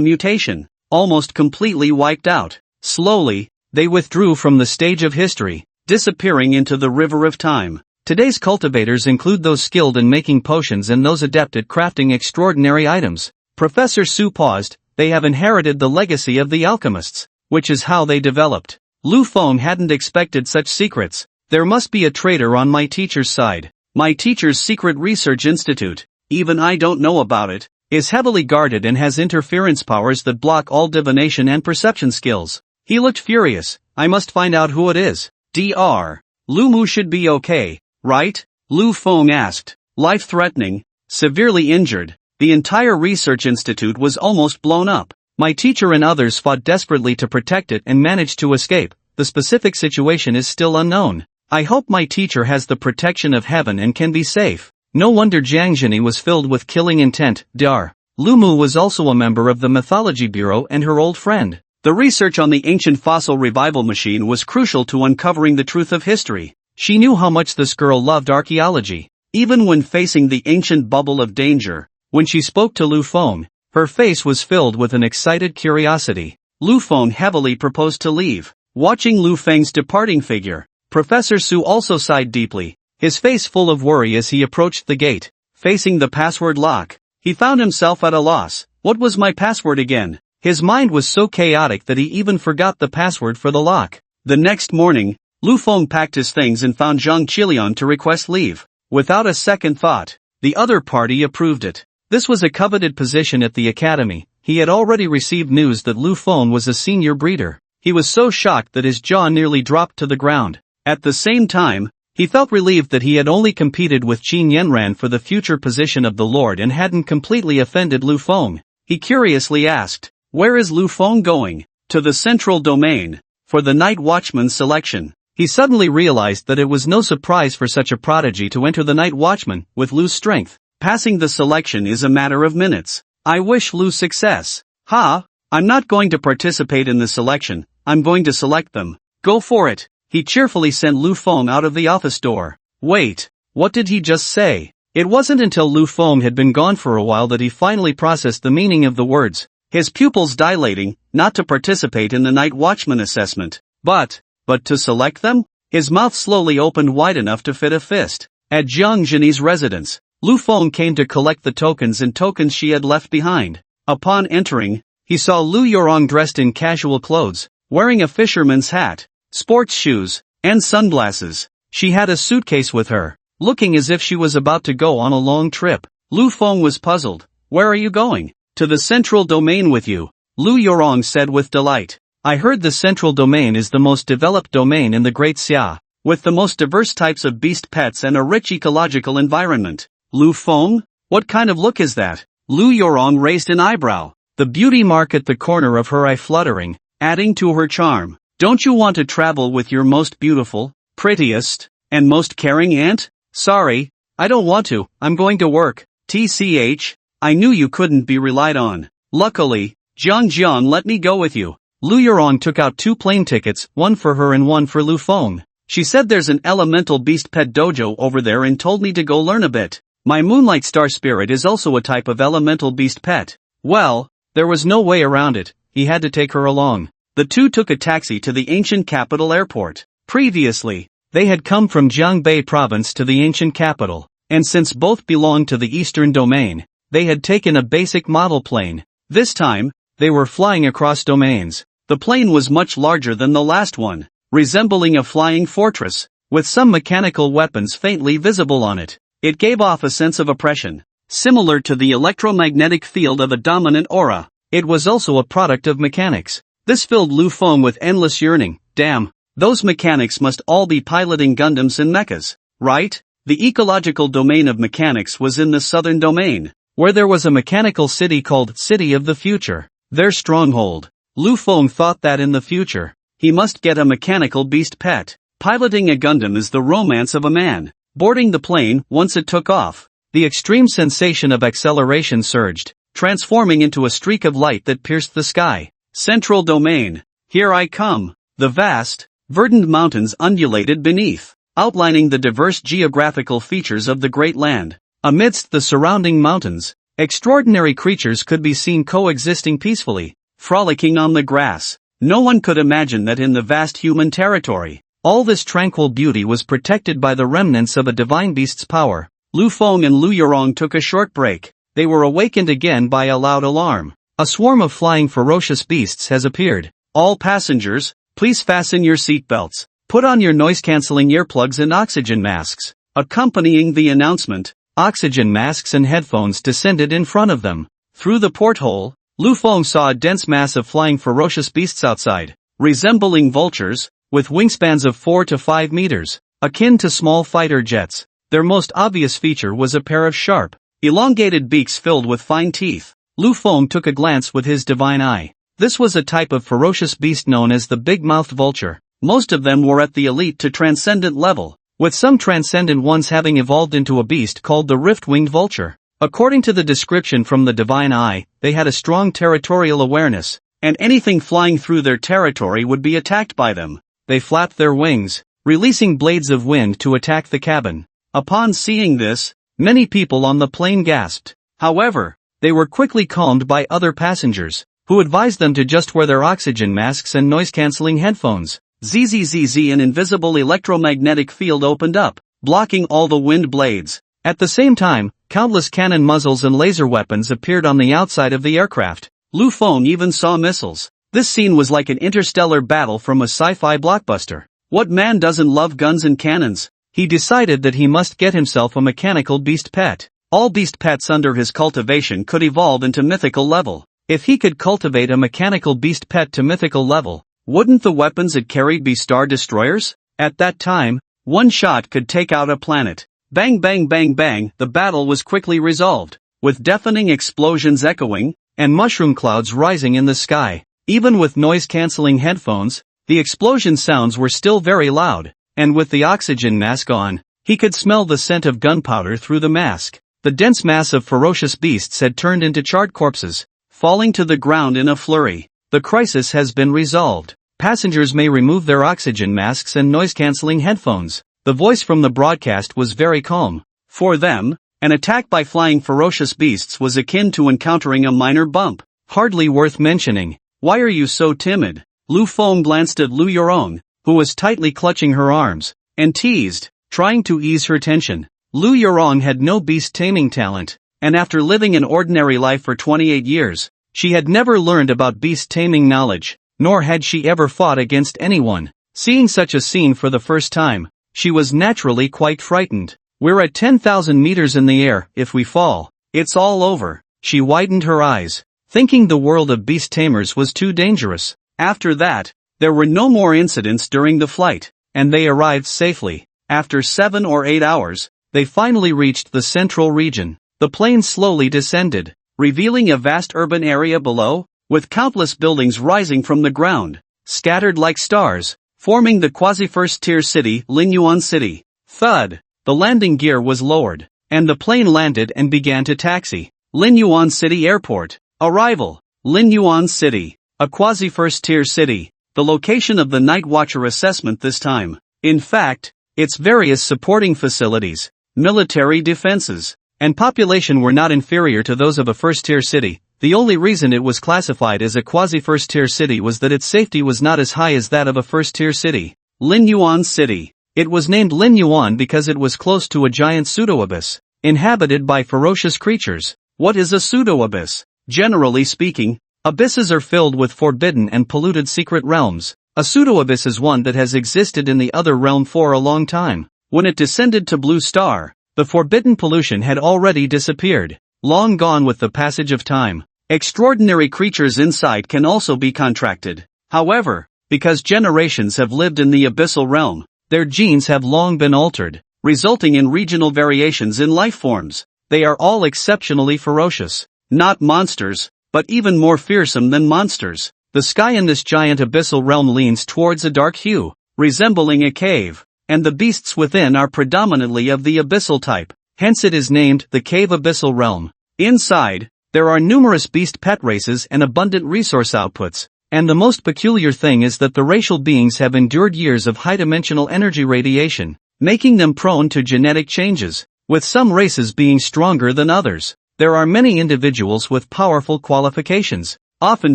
mutation, almost completely wiped out. Slowly, they withdrew from the stage of history, disappearing into the river of time. Today's cultivators include those skilled in making potions and those adept at crafting extraordinary items. Professor Su paused. They have inherited the legacy of the alchemists, which is how they developed. Lu Feng hadn't expected such secrets. There must be a traitor on my teacher's side. My teacher's secret research institute, even I don't know about it, is heavily guarded and has interference powers that block all divination and perception skills. He looked furious. I must find out who it is. Dr. Lu Mu should be okay, right? Lu Feng asked. Life-threatening, severely injured. The entire research institute was almost blown up. My teacher and others fought desperately to protect it and managed to escape. The specific situation is still unknown. I hope my teacher has the protection of heaven and can be safe. No wonder Jiang Zhini was filled with killing intent. Dr. Lu Mu was also a member of the Mythology Bureau and her old friend. The research on the ancient fossil revival machine was crucial to uncovering the truth of history. She knew how much this girl loved archaeology. Even when facing the ancient bubble of danger, when she spoke to Lu Feng, her face was filled with an excited curiosity. Lu Feng heavily proposed to leave. Watching Lu Feng's departing figure, Professor Su also sighed deeply, his face full of worry as he approached the gate, facing the password lock. He found himself at a loss. What was my password again? His mind was so chaotic that he even forgot the password for the lock. The next morning, Lu Feng packed his things and found Zhang Qilian to request leave. Without a second thought, the other party approved it. This was a coveted position at the academy. He had already received news that Lu Feng was a senior breeder. He was so shocked that his jaw nearly dropped to the ground. At the same time, he felt relieved that he had only competed with Qin Yanran for the future position of the Lord and hadn't completely offended Lu Feng. He curiously asked, "Where is Lu Feng going?" "To the central domain, for the night watchman selection." He suddenly realized that it was no surprise for such a prodigy to enter the night watchman. With Lu's strength, passing the selection is a matter of minutes. I wish Lu success. Ha! I'm not going to participate in the selection, I'm going to select them. Go for it. He cheerfully sent Lu Feng out of the office door. Wait, what did he just say? It wasn't until Lu Feng had been gone for a while that he finally processed the meaning of the words. His pupils dilating, not to participate in the night watchman assessment, but to select them? His mouth slowly opened wide enough to fit a fist. At Jiang Zhini's residence, Lu Feng came to collect the tokens she had left behind. Upon entering, he saw Lu Yorong dressed in casual clothes, wearing a fisherman's hat, sports shoes, and sunglasses. She had a suitcase with her, looking as if she was about to go on a long trip. Lu Feng was puzzled. Where are you going? To the central domain with you, Lu Yorong said with delight. I heard the central domain is the most developed domain in the Great Xia, with the most diverse types of beast pets and a rich ecological environment. Lu Feng? What kind of look is that? Lu Yorong raised an eyebrow, the beauty mark at the corner of her eye fluttering, adding to her charm. Don't you want to travel with your most beautiful, prettiest, and most caring aunt? Sorry, I don't want to, I'm going to work. TCH, I knew you couldn't be relied on. Luckily, Jiang let me go with you. Lu Yorong took out 2 plane tickets, one for her and one for Lu Feng. She said there's an elemental beast pet dojo over there and told me to go learn a bit. My Moonlight Star Spirit is also a type of elemental beast pet. Well, there was no way around it, he had to take her along. The two took a taxi to the ancient capital airport. Previously, they had come from Jiangbei province to the ancient capital, and since both belonged to the eastern domain, they had taken a basic model plane. This time, they were flying across domains. The plane was much larger than the last one, resembling a flying fortress, with some mechanical weapons faintly visible on it. It gave off a sense of oppression, similar to the electromagnetic field of a dominant aura. It was also a product of mechanics. This filled Lu Feng with endless yearning. Damn, those mechanics must all be piloting Gundams and mechas, right? The ecological domain of mechanics was in the southern domain, where there was a mechanical city called City of the Future, their stronghold. Lu Feng thought that in the future, he must get a mechanical beast pet. Piloting a Gundam is the romance of a man. Boarding the plane, once it took off, the extreme sensation of acceleration surged, transforming into a streak of light that pierced the sky. Central domain. Here I come. The vast, verdant mountains undulated beneath, outlining the diverse geographical features of the great land. Amidst the surrounding mountains, extraordinary creatures could be seen coexisting peacefully, frolicking on the grass. No one could imagine that in the vast human territory, all this tranquil beauty was protected by the remnants of a divine beast's power. Lu Feng and Lu Yurong took a short break. They were awakened again by a loud alarm. A swarm of flying ferocious beasts has appeared. All passengers, please fasten your seatbelts. Put on your noise-canceling earplugs and oxygen masks. Accompanying the announcement, oxygen masks and headphones descended in front of them. Through the porthole, Lu Feng saw a dense mass of flying ferocious beasts outside, resembling vultures, with wingspans of 4 to 5 meters, akin to small fighter jets. Their most obvious feature was a pair of sharp, elongated beaks filled with fine teeth. Lu Feng took a glance with his divine eye. This was a type of ferocious beast known as the big-mouthed vulture. Most of them were at the elite to transcendent level, with some transcendent ones having evolved into a beast called the rift-winged vulture. According to the description from the divine eye, they had a strong territorial awareness, and anything flying through their territory would be attacked by them. They flapped their wings, releasing blades of wind to attack the cabin. Upon seeing this, many people on the plane gasped. However, they were quickly calmed by other passengers, who advised them to just wear their oxygen masks and noise-canceling headphones. Zzz, an invisible electromagnetic field opened up, blocking all the wind blades. At the same time, countless cannon muzzles and laser weapons appeared on the outside of the aircraft. Lu Feng even saw missiles. This scene was like an interstellar battle from a sci-fi blockbuster. What man doesn't love guns and cannons? He decided that he must get himself a mechanical beast pet. All beast pets under his cultivation could evolve into mythical level. If he could cultivate a mechanical beast pet to mythical level, wouldn't the weapons it carried be star destroyers? At that time, one shot could take out a planet. Bang bang bang bang, the battle was quickly resolved, with deafening explosions echoing, and mushroom clouds rising in the sky. Even with noise-canceling headphones, the explosion sounds were still very loud, and with the oxygen mask on, he could smell the scent of gunpowder through the mask. The dense mass of ferocious beasts had turned into charred corpses, falling to the ground in a flurry. The crisis has been resolved. Passengers may remove their oxygen masks and noise-canceling headphones. The voice from the broadcast was very calm. For them, an attack by flying ferocious beasts was akin to encountering a minor bump. Hardly worth mentioning. Why are you so timid? Lu Feng glanced at Lu Yurong, who was tightly clutching her arms, and teased, trying to ease her tension. Lu Yurong had no beast taming talent, and after living an ordinary life for 28 years, she had never learned about beast taming knowledge, nor had she ever fought against anyone. Seeing such a scene for the first time, she was naturally quite frightened. We're at 10,000 meters in the air. If we fall, it's all over. She widened her eyes, thinking the world of beast tamers was too dangerous. After that, there were no more incidents during the flight, and they arrived safely. After 7 or 8 hours, they finally reached the central region. The plane slowly descended, revealing a vast urban area below, with countless buildings rising from the ground, scattered like stars, forming the quasi-first-tier city, Linyuan City. Thud! The landing gear was lowered, and the plane landed and began to taxi. Linyuan City Airport. Arrival. Linyuan City. A quasi-first-tier city. The location of the Night Watcher assessment this time. In fact, its various supporting facilities, military defenses, and population were not inferior to those of a first-tier city. The only reason it was classified as a quasi-first-tier city was that its safety was not as high as that of a first-tier city. Linyuan City. It was named Linyuan because it was close to a giant pseudo-abyss, inhabited by ferocious creatures. What is a pseudo-abyss? Generally speaking, abysses are filled with forbidden and polluted secret realms. A pseudo-abyss is one that has existed in the other realm for a long time. When it descended to Blue Star, the forbidden pollution had already disappeared, long gone with the passage of time. Extraordinary creatures inside can also be contracted. However, because generations have lived in the abyssal realm, their genes have long been altered. resulting in regional variations in life forms. They are all exceptionally ferocious. Not monsters, but even more fearsome than monsters. The sky in this giant abyssal realm leans towards a dark hue, resembling a cave, and the beasts within are predominantly of the abyssal type, hence it is named the Cave Abyssal Realm. Inside, there are numerous beast pet races and abundant resource outputs, and the most peculiar thing is that the racial beings have endured years of high-dimensional energy radiation, making them prone to genetic changes, with some races being stronger than others. There are many individuals with powerful qualifications, often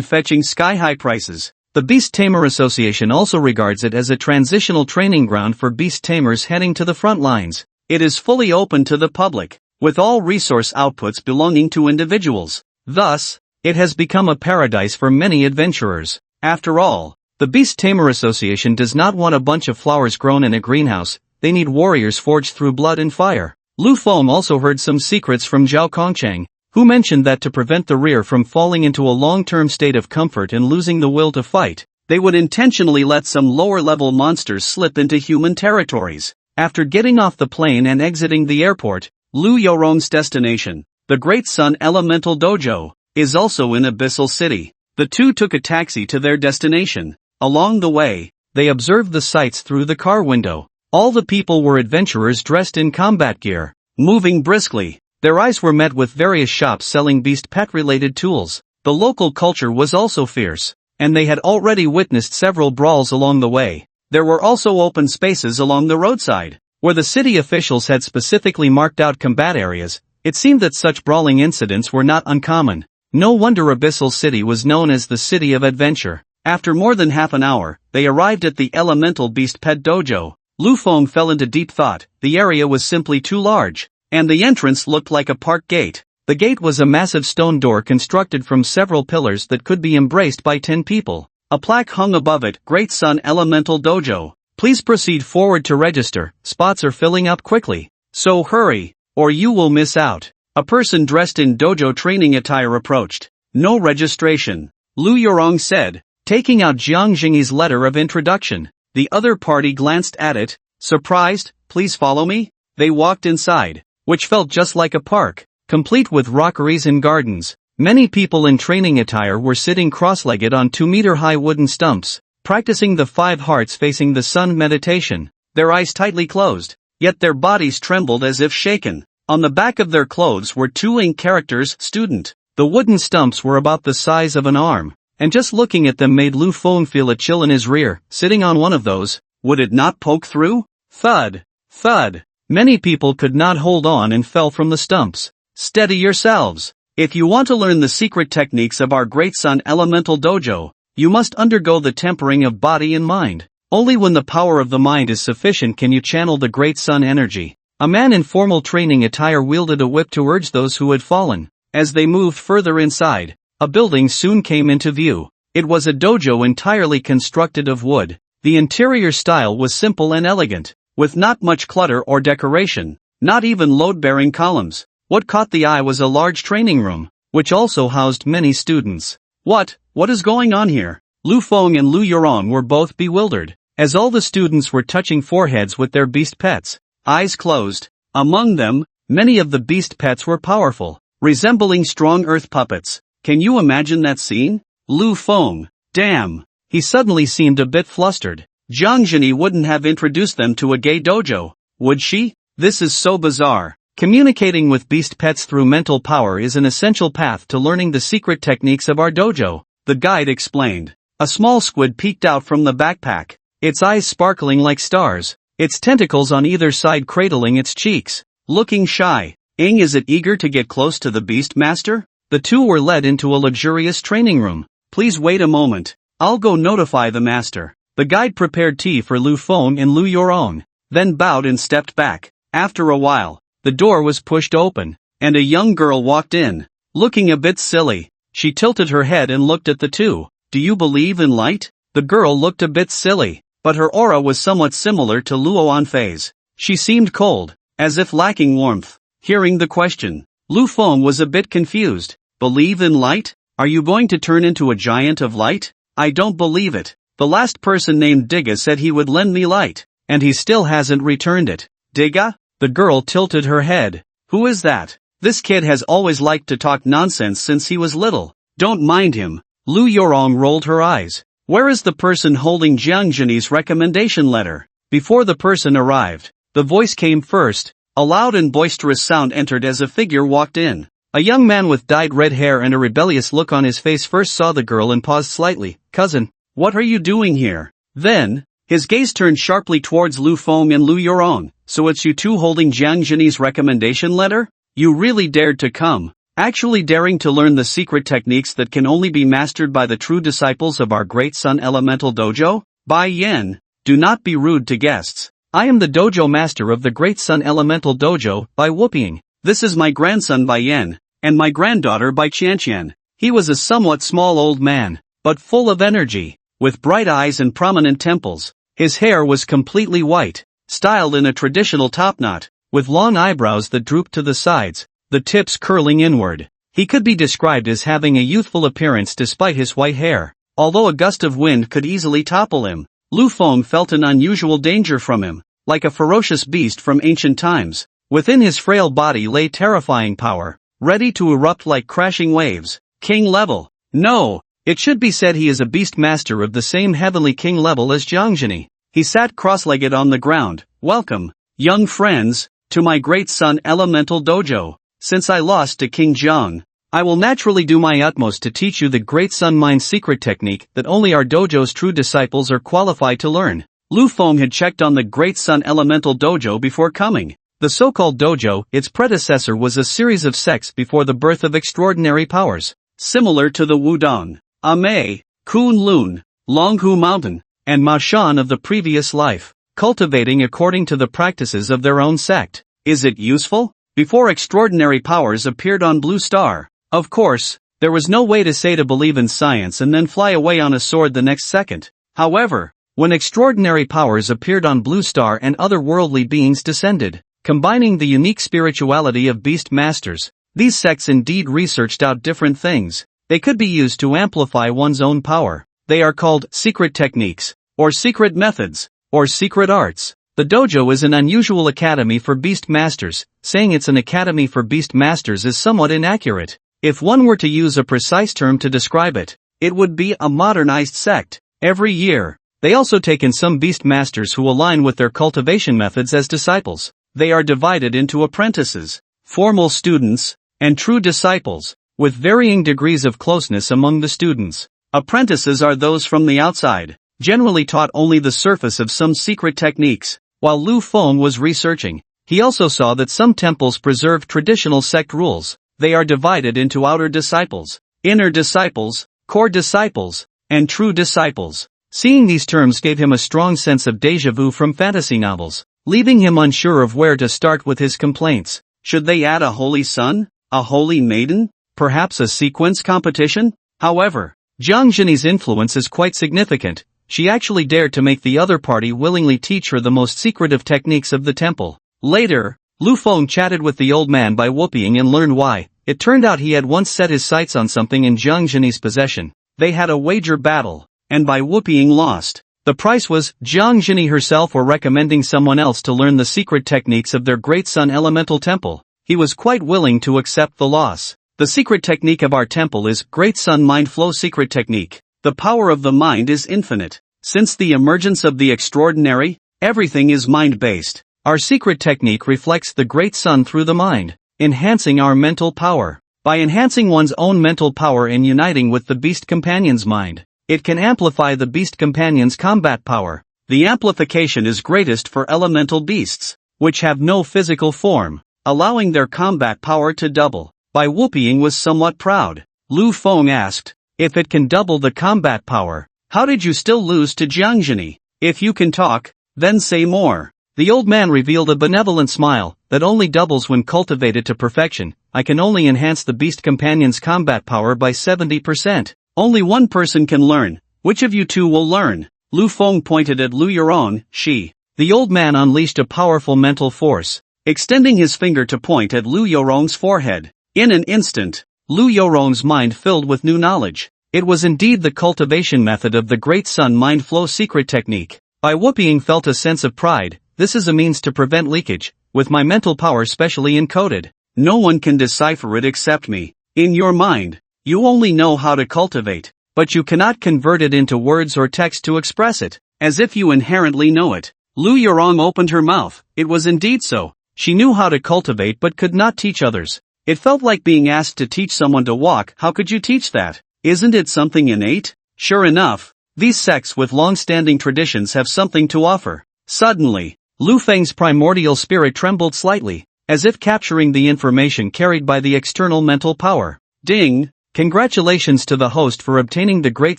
fetching sky-high prices. The Beast Tamer Association also regards it as a transitional training ground for beast tamers heading to the front lines. It is fully open to the public, with all resource outputs belonging to individuals. Thus, it has become a paradise for many adventurers. After all, the Beast Tamer Association does not want a bunch of flowers grown in a greenhouse, they need warriors forged through blood and fire. Lu Feng also heard some secrets from Zhao Kongchang, who mentioned that to prevent the rear from falling into a long-term state of comfort and losing the will to fight, they would intentionally let some lower-level monsters slip into human territories. After getting off the plane and exiting the airport, Lu Yorong's destination, the Great Sun Elemental Dojo, is also in Abyssal City. The two took a taxi to their destination. Along the way, they observed the sights through the car window. All the people were adventurers dressed in combat gear, moving briskly. Their eyes were met with various shops selling beast pet-related tools. The local culture was also fierce, and they had already witnessed several brawls along the way. There were also open spaces along the roadside, where the city officials had specifically marked out combat areas. It seemed that such brawling incidents were not uncommon. No wonder Abyssal City was known as the City of Adventure. After more than half an hour, they arrived at the Elemental Beast Pet Dojo. Lu Feng fell into deep thought. The area was simply too large, and the entrance looked like a park gate. The gate was a massive stone door constructed from several pillars that could be embraced by 10 people. A plaque hung above it, Great Sun Elemental Dojo. Please proceed forward to register, spots are filling up quickly. So hurry, or you will miss out. A person dressed in dojo training attire approached. No registration, Lu Yorong said, taking out Jiang Jingyi's letter of introduction. The other party glanced at it, surprised. Please follow me? They walked inside, which felt just like a park, complete with rockeries and gardens. Many people in training attire were sitting cross-legged on 2-meter-high wooden stumps, practicing the 5 hearts facing the sun meditation, their eyes tightly closed, yet their bodies trembled as if shaken. On the back of their clothes were 2 ink characters, student. The wooden stumps were about the size of an arm, and just looking at them made Lu Feng feel a chill in his rear. Sitting on one of those, would it not poke through? Thud, thud. Many people could not hold on and fell from the stumps. Steady yourselves. If you want to learn the secret techniques of our Great Sun Elemental Dojo, you must undergo the tempering of body and mind. Only when the power of the mind is sufficient can you channel the Great Sun energy. A man in formal training attire wielded a whip to urge those who had fallen. As they moved further inside, a building soon came into view. It was a dojo entirely constructed of wood. The interior style was simple and elegant, with not much clutter or decoration, not even load-bearing columns. What caught the eye was a large training room, which also housed many students. What is going on here? Lu Feng and Lu Yorong were both bewildered, as all the students were touching foreheads with their beast pets, eyes closed. Among them, many of the beast pets were powerful, resembling strong earth puppets. Can you imagine that scene? Lu Feng, damn. He suddenly seemed a bit flustered. Jiang Jingyi wouldn't have introduced them to a gay dojo, would she? This is so bizarre. Communicating with beast pets through mental power is an essential path to learning the secret techniques of our dojo, the guide explained. A small squid peeked out from the backpack, its eyes sparkling like stars, its tentacles on either side cradling its cheeks, looking shy. Is it eager to get close to the beast master? The two were led into a luxurious training room. Please wait a moment. I'll go notify the master. The guide prepared tea for Lu Feng and Lu Yorong, then bowed and stepped back. After a while, the door was pushed open, and a young girl walked in. Looking a bit silly, she tilted her head and looked at the two. Do you believe in light? The girl looked a bit silly, but her aura was somewhat similar to Luo Anfei's. She seemed cold, as if lacking warmth. Hearing the question, Lu Feng was a bit confused. Believe in light? Are you going to turn into a giant of light? I don't believe it. The last person named Digga said he would lend me light, and he still hasn't returned it. Digga? The girl tilted her head. Who is that? This kid has always liked to talk nonsense since he was little. Don't mind him. Lu Yorong rolled her eyes. Where is the person holding Jiang Jinyi's recommendation letter? Before the person arrived, the voice came first. A loud and boisterous sound entered as a figure walked in. A young man with dyed red hair and a rebellious look on his face first saw the girl and paused slightly. Cousin, what are you doing here? Then, his gaze turned sharply towards Lu Feng and Lu Yorong. So it's you two holding Jiang Jinyi's recommendation letter? You really dared to come. Actually daring to learn the secret techniques that can only be mastered by the true disciples of our Great Sun Elemental Dojo? Bai Yen, do not be rude to guests. I am the dojo master of the Great Sun Elemental Dojo, Bai Whooping. This is my grandson Bai Yen, and my granddaughter Bai Qianqian. He was a somewhat small old man, but full of energy, with bright eyes and prominent temples. His hair was completely white, styled in a traditional topknot, with long eyebrows that drooped to the sides, the tips curling inward. He could be described as having a youthful appearance despite his white hair. Although a gust of wind could easily topple him, Lu Feng felt an unusual danger from him, like a ferocious beast from ancient times. Within his frail body lay terrifying power, ready to erupt like crashing waves. King level. No, it should be said he is a beast master of the same heavenly king level as Jiang Jinyi. He sat cross-legged on the ground. Welcome, young friends, to my Great Sun Elemental Dojo. Since I lost to King Jiang, I will naturally do my utmost to teach you the Great Sun Mind secret technique that only our dojo's true disciples are qualified to learn. Lu Feng had checked on the Great Sun Elemental Dojo before coming. The so-called dojo, its predecessor, was a series of sects before the birth of extraordinary powers, similar to the Wudong, Amei, Kunlun, Longhu Mountain, and Mashan of the previous life, cultivating according to the practices of their own sect. Is it useful? Before extraordinary powers appeared on Blue Star, of course, there was no way to say to believe in science and then fly away on a sword the next second. However, when extraordinary powers appeared on Blue Star and other worldly beings descended, combining the unique spirituality of beast masters, these sects indeed researched out different things. They could be used to amplify one's own power. They are called secret techniques, or secret methods, or secret arts. The dojo is an unusual academy for beast masters. Saying it's an academy for beast masters is somewhat inaccurate. If one were to use a precise term to describe it, it would be a modernized sect. Every year, they also take in some beast masters who align with their cultivation methods as disciples. They are divided into apprentices, formal students, and true disciples, with varying degrees of closeness among the students. Apprentices are those from the outside, generally taught only the surface of some secret techniques. While Lu Feng was researching, he also saw that some temples preserve traditional sect rules. They are divided into outer disciples, inner disciples, core disciples, and true disciples. Seeing these terms gave him a strong sense of déjà vu from fantasy novels, leaving him unsure of where to start with his complaints. Should they add a holy son? A holy maiden? Perhaps a sequence competition? However, Jiang Jinyi's influence is quite significant. She actually dared to make the other party willingly teach her the most secretive techniques of the temple. Later, Lu Feng chatted with the old man by whooping and learned why. It turned out he had once set his sights on something in Jiang Jinyi's possession. They had a wager battle, and by whooping lost. The price was Jiang Jinyi herself or recommending someone else to learn the secret techniques of their Great Sun Elemental Temple. He was quite willing to accept the loss. The secret technique of our temple is Great Sun Mind Flow Secret Technique. The power of the mind is infinite. Since the emergence of the extraordinary, everything is mind-based. Our secret technique reflects the Great Sun through the mind, enhancing our mental power. By enhancing one's own mental power and uniting with the Beast Companion's mind, it can amplify the Beast Companion's combat power. The amplification is greatest for elemental beasts, which have no physical form, allowing their combat power to double. Bai Whooping was somewhat proud. Lu Feng asked, if it can double the combat power, how did you still lose to Jiang Jinyi? If you can talk, then say more. The old man revealed a benevolent smile that only doubles when cultivated to perfection. I can only enhance the Beast Companion's combat power by 70%. Only one person can learn. Which of you two will learn? Lu Feng pointed at Lu Yorong. She. The old man unleashed a powerful mental force, extending his finger to point at Lu Yorong's forehead. In an instant, Lu Yorong's mind filled with new knowledge. It was indeed the cultivation method of the Great Sun Mind Flow secret technique. Bai Whooping felt a sense of pride. this is a means to prevent leakage, with my mental power specially encoded. No one can decipher it except me. In your mind, you only know how to cultivate, but you cannot convert it into words or text to express it, as if you inherently know it. Lu Yurong opened her mouth. It was indeed so. She knew how to cultivate but could not teach others. It felt like being asked to teach someone to walk. How could you teach that? Isn't it something innate? Sure enough, these sects with long-standing traditions have something to offer. Suddenly, Lu Feng's primordial spirit trembled slightly, as if capturing the information carried by the external mental power. Ding! Congratulations to the host for obtaining the Great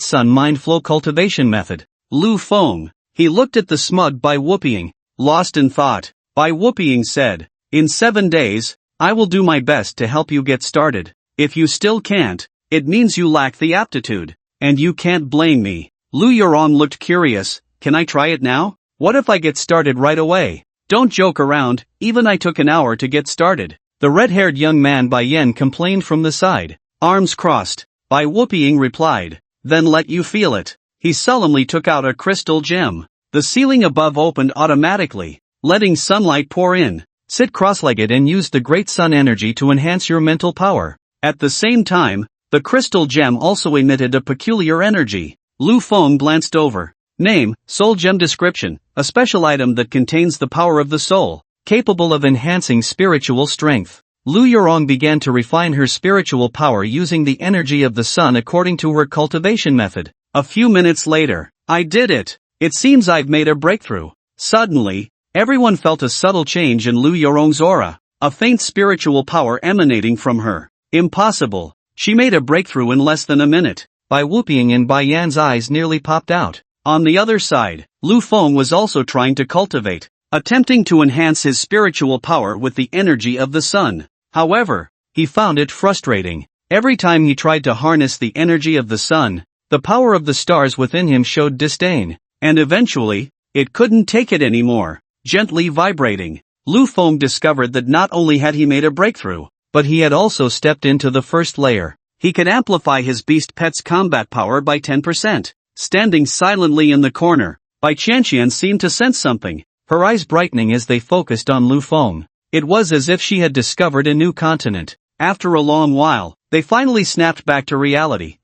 Sun Mind Flow cultivation method. Lu Feng. He looked at the smug Bai Whooping, lost in thought. Bai Whooping said, in 7 days, I will do my best to help you get started. If you still can't, it means you lack the aptitude. And you can't blame me. Lu Yurong looked curious. Can I try it now? What if I get started right away? Don't joke around, even I took an hour to get started. The red-haired young man Bai Yen complained from the side. Arms crossed. Bai Whooping replied. Then let you feel it. He solemnly took out a crystal gem. The ceiling above opened automatically, letting sunlight pour in. Sit cross-legged and use the great sun energy to enhance your mental power. At the same time, the crystal gem also emitted a peculiar energy. Lu Feng glanced over. Name, Soul Gem Description, a special item that contains the power of the soul, capable of enhancing spiritual strength. Lu Yurong began to refine her spiritual power using the energy of the sun according to her cultivation method. A few minutes later, I did it. It seems I've made a breakthrough. Suddenly, everyone felt a subtle change in Lu Yurong's aura, a faint spiritual power emanating from her. Impossible. She made a breakthrough in less than a minute. Bai Whooping and Bai Yan's eyes nearly popped out. On the other side, Lu Feng was also trying to cultivate, attempting to enhance his spiritual power with the energy of the sun. However, he found it frustrating. Every time he tried to harness the energy of the sun, the power of the stars within him showed disdain, and eventually, it couldn't take it anymore. Gently vibrating, Lu Feng discovered that not only had he made a breakthrough, but he had also stepped into the first layer. He could amplify his beast pet's combat power by 10%. Standing silently in the corner, Bai Qianqian seemed to sense something, her eyes brightening as they focused on Lu Feng. It was as if she had discovered a new continent. After a long while, they finally snapped back to reality.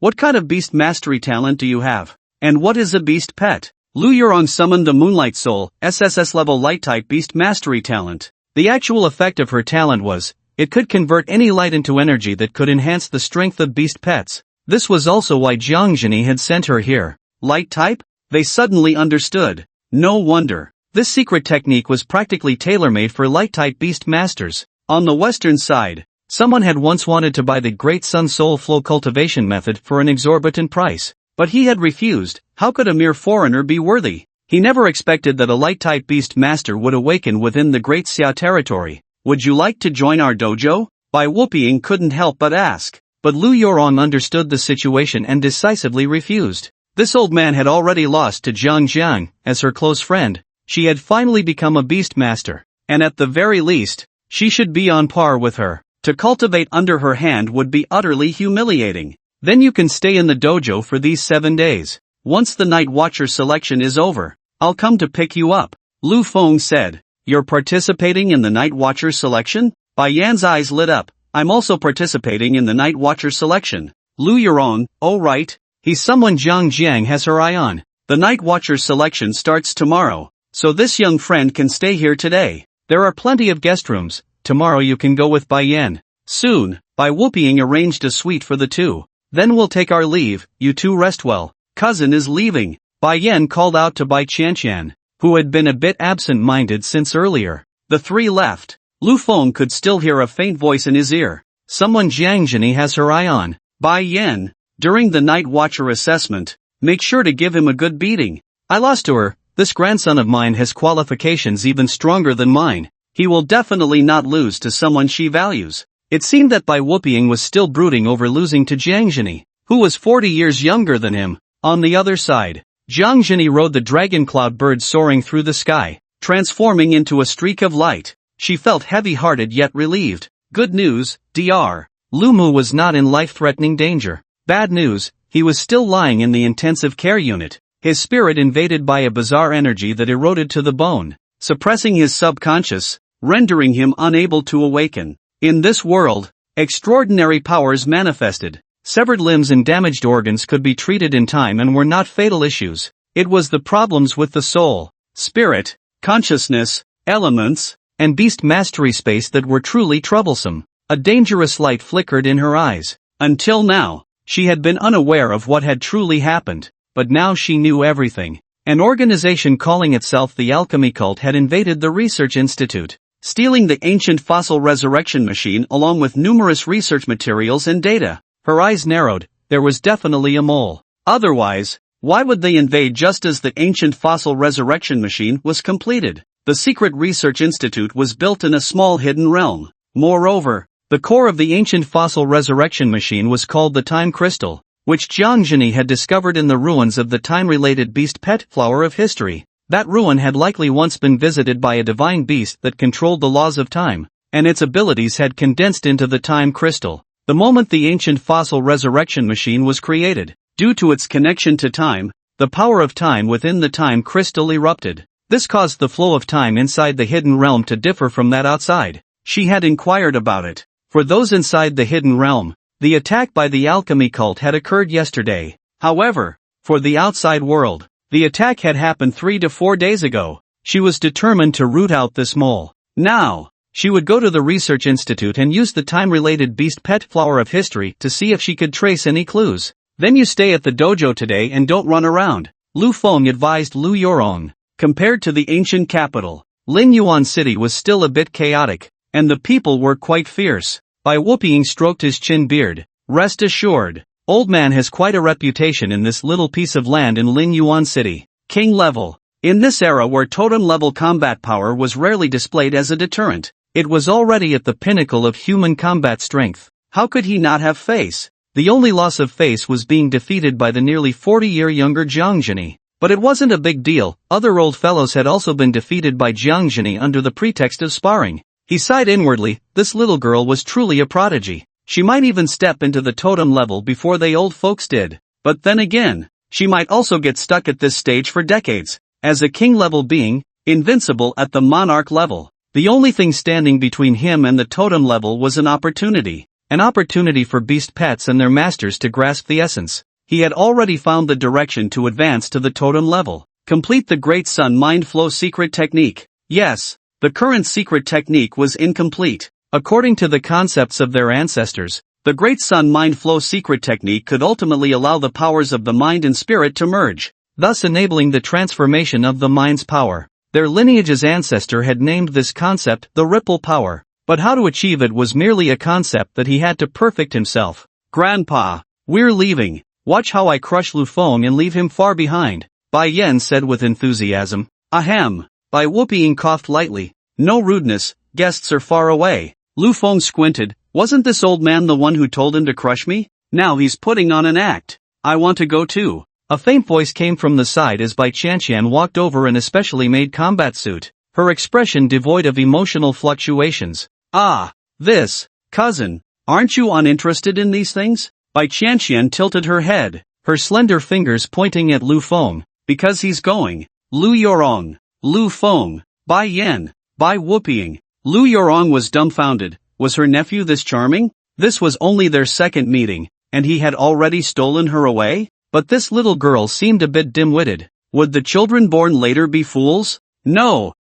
What kind of beast mastery talent do you have? And what is a beast pet? Lu Yurong summoned the Moonlight Soul, Sss's-Level light-type beast mastery talent. The actual effect of her talent was, it could convert any light into energy that could enhance the strength of beast pets. This was also why Jiang Zhini had sent her here. Light type? They suddenly understood. No wonder. This secret technique was practically tailor-made for light-type beast masters. On the western side, someone had once wanted to buy the Great Sun Soul Flow cultivation method for an exorbitant price. But he had refused. How could a mere foreigner be worthy? He never expected that a light-type beast master would awaken within the Great Xia territory. Would you like to join our dojo? Bai Whooping couldn't help but ask. But Lu Yurong understood the situation and decisively refused. This old man had already lost to Zhang Jiang as her close friend. She had finally become a beast master, and at the very least, she should be on par with her. To cultivate under her hand would be utterly humiliating. Then you can stay in the dojo for these 7 days. Once the Night Watcher selection is over, I'll come to pick you up. Lu Feng said. You're participating in the Night Watcher selection? Bai Yan's eyes lit up. I'm also participating in the Night Watcher selection. Lu Yurong, oh right, he's someone Zhang Jiang has her eye on. The Night Watcher selection starts tomorrow, so this young friend can stay here today. There are plenty of guest rooms. Tomorrow you can go with Bai Yan. Soon, Bai Whooping arranged a suite for the two. Then we'll take our leave, you two rest well. Cousin is leaving. Bai Yan called out to Bai Qianqian, who had been a bit absent-minded since earlier. The three left. Lu Feng could still hear a faint voice in his ear. Someone Jiang Zhini has her eye on. Bai Yan, during the Night Watcher assessment, make sure to give him a good beating. I lost to her. This grandson of mine has qualifications even stronger than mine. He will definitely not lose to someone she values. It seemed that Bai Whooping was still brooding over losing to Jiang Zhini, who was 40 years younger than him. On the other side, Jiang Zhini rode the dragon cloud bird soaring through the sky, transforming into a streak of light. She felt heavy-hearted yet relieved. Good news, Dr. Lu Mu was not in life-threatening danger. Bad news, he was still lying in the intensive care unit, his spirit invaded by a bizarre energy that eroded to the bone. suppressing his subconscious, rendering him unable to awaken. In this world, extraordinary powers manifested. Severed limbs and damaged organs could be treated in time and were not fatal issues. It was the problems with the soul, spirit, consciousness, elements, and beast mastery space that were truly troublesome. A dangerous light flickered in her eyes. Until now, she had been unaware of what had truly happened, but now she knew everything. An organization calling itself the Alchemy Cult had invaded the research institute, stealing the ancient fossil resurrection machine along with numerous research materials and data. Her eyes narrowed. There was definitely a mole. Otherwise, why would they invade just as the ancient fossil resurrection machine was completed? The secret research institute was built in a small hidden realm. Moreover, the core of the ancient fossil resurrection machine was called the Time Crystal, which Jiangzhini had discovered in the ruins of the time-related beast pet flower of history. That ruin had likely once been visited by a divine beast that controlled the laws of time, and its abilities had condensed into the Time Crystal. The moment the ancient fossil resurrection machine was created, due to its connection to time, the power of time within the Time Crystal erupted. This caused the flow of time inside the hidden realm to differ from that outside. She had inquired about it. For those inside the hidden realm, the attack by the Alchemy Cult had occurred yesterday. However, for the outside world, the attack had happened 3 to 4 days ago. She was determined to root out this mole. Now, she would go to the research institute and use the time-related beast pet flower of history to see if she could trace any clues. Then you stay at the dojo today and don't run around, Lu Feng advised Lu Yorong. Compared to the ancient capital, Lin Yuan City was still a bit chaotic, and the people were quite fierce. Bai Whooping stroked his chin beard. Rest assured, old man has quite a reputation in this little piece of land in Lin Yuan City. King level. In this era where totem level combat power was rarely displayed as a deterrent, it was already at the pinnacle of human combat strength. How could he not have face? The only loss of face was being defeated by the nearly 40-year younger Jiangzhini. But it wasn't a big deal. Other old fellows had also been defeated by Jiangzhini under the pretext of sparring. He sighed inwardly. This little girl was truly a prodigy. She might even step into the totem level before they old folks did. But then again, she might also get stuck at this stage for decades, as a king level being, invincible at the monarch level. The only thing standing between him and the totem level was an opportunity. An opportunity for beast pets and their masters to grasp the essence. He had already found the direction to advance to the totem level. Complete the Great Sun Mind Flow secret technique. Yes. The current secret technique was incomplete. According to the concepts of their ancestors, the Great Sun Mind Flow secret technique could ultimately allow the powers of the mind and spirit to merge, thus enabling the transformation of the mind's power. Their lineage's ancestor had named this concept the Ripple Power, but how to achieve it was merely a concept that he had to perfect himself. Grandpa, we're leaving. Watch how I crush Lu Feng and leave him far behind, Bai Yan said with enthusiasm. Ahem. Bai Whooping coughed lightly. No rudeness, guests are far away. Lu Feng squinted. Wasn't this old man the one who told him to crush me? Now he's putting on an act. I want to go too. A faint voice came from the side as Bai Qianqian walked over an especially made combat suit, her expression devoid of emotional fluctuations. Ah, this, cousin, aren't you uninterested in these things? Bai Qianqian tilted her head, her slender fingers pointing at Lu Feng. Because he's going. Lu Yorong, Lu Feng, Bai Yan, Bai Whooping. Lu Yorong was dumbfounded. Was her nephew this charming? This was only their second meeting, and he had already stolen her away? But this little girl seemed a bit dim-witted. Would the children born later be fools? No,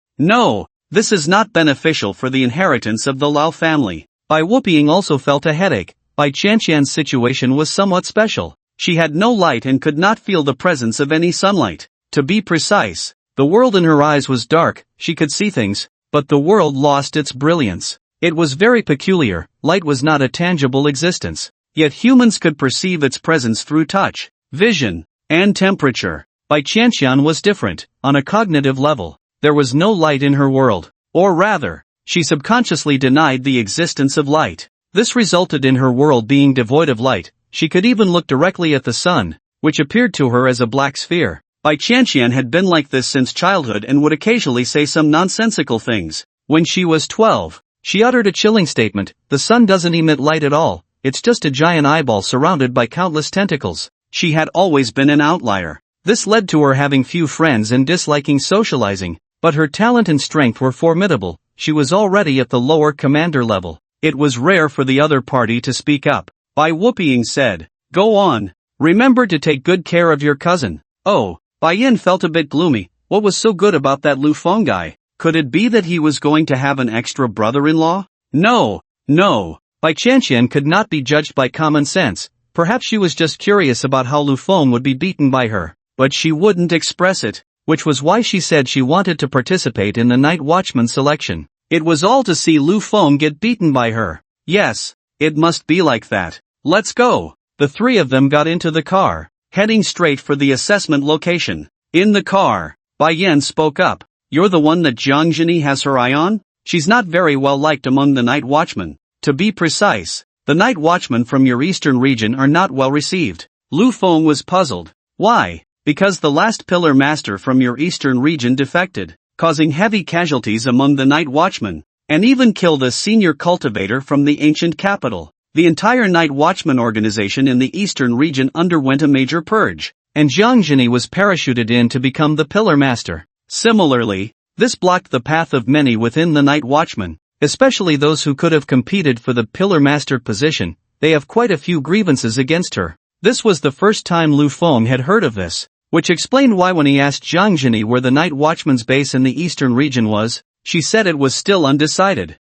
this is not beneficial for the inheritance of the Lao family. Bai Whooping also felt a headache. Bai Qianqian's situation was somewhat special. She had no light and could not feel the presence of any sunlight. To be precise, the world in her eyes was dark. She could see things, but the world lost its brilliance. It was very peculiar. Light was not a tangible existence, yet humans could perceive its presence through touch, vision, and temperature. Bai Qianqian was different. On a cognitive level, there was no light in her world, or rather, she subconsciously denied the existence of light. This resulted in her world being devoid of light. She could even look directly at the sun, which appeared to her as a black sphere. Bai Qianqian had been like this since childhood and would occasionally say some nonsensical things. When she was 12, she uttered a chilling statement: the sun doesn't emit light at all, it's just a giant eyeball surrounded by countless tentacles. She had always been an outlier. This led to her having few friends and disliking socializing, but her talent and strength were formidable. She was already at the lower commander level. It was rare for the other party to speak up. Bai Whooping said, "Go on. Remember to take good care of your cousin." Oh, Bai Yin felt a bit gloomy. What was so good about that Lu Feng guy? Could it be that he was going to have an extra brother-in-law? No. Bai Qianqian could not be judged by common sense. Perhaps she was just curious about how Lu Feng would be beaten by her, but she wouldn't express it, which was why she said she wanted to participate in the night watchman selection. It was all to see Lu Feng get beaten by her. Yes, it must be like that. Let's go. The three of them got into the car, heading straight for the assessment location. In the car, Bai Yan spoke up. "You're the one that Jiang Zhini has her eye on? She's not very well liked among the night watchmen. To be precise, the night watchmen from your eastern region are not well received." Lu Feng was puzzled. Why? Because the last pillar master from your eastern region defected, causing heavy casualties among the night watchmen, and even killed a senior cultivator from the ancient capital. The entire night watchman organization in the eastern region underwent a major purge, and Jiang Zhini was parachuted in to become the pillar master. Similarly, this blocked the path of many within the night watchmen, especially those who could have competed for the pillar master position. They have quite a few grievances against her. This was the first time Lu Feng had heard of this, which explained why when he asked Jiang Zhini where the night watchman's base in the eastern region was, she said it was still undecided.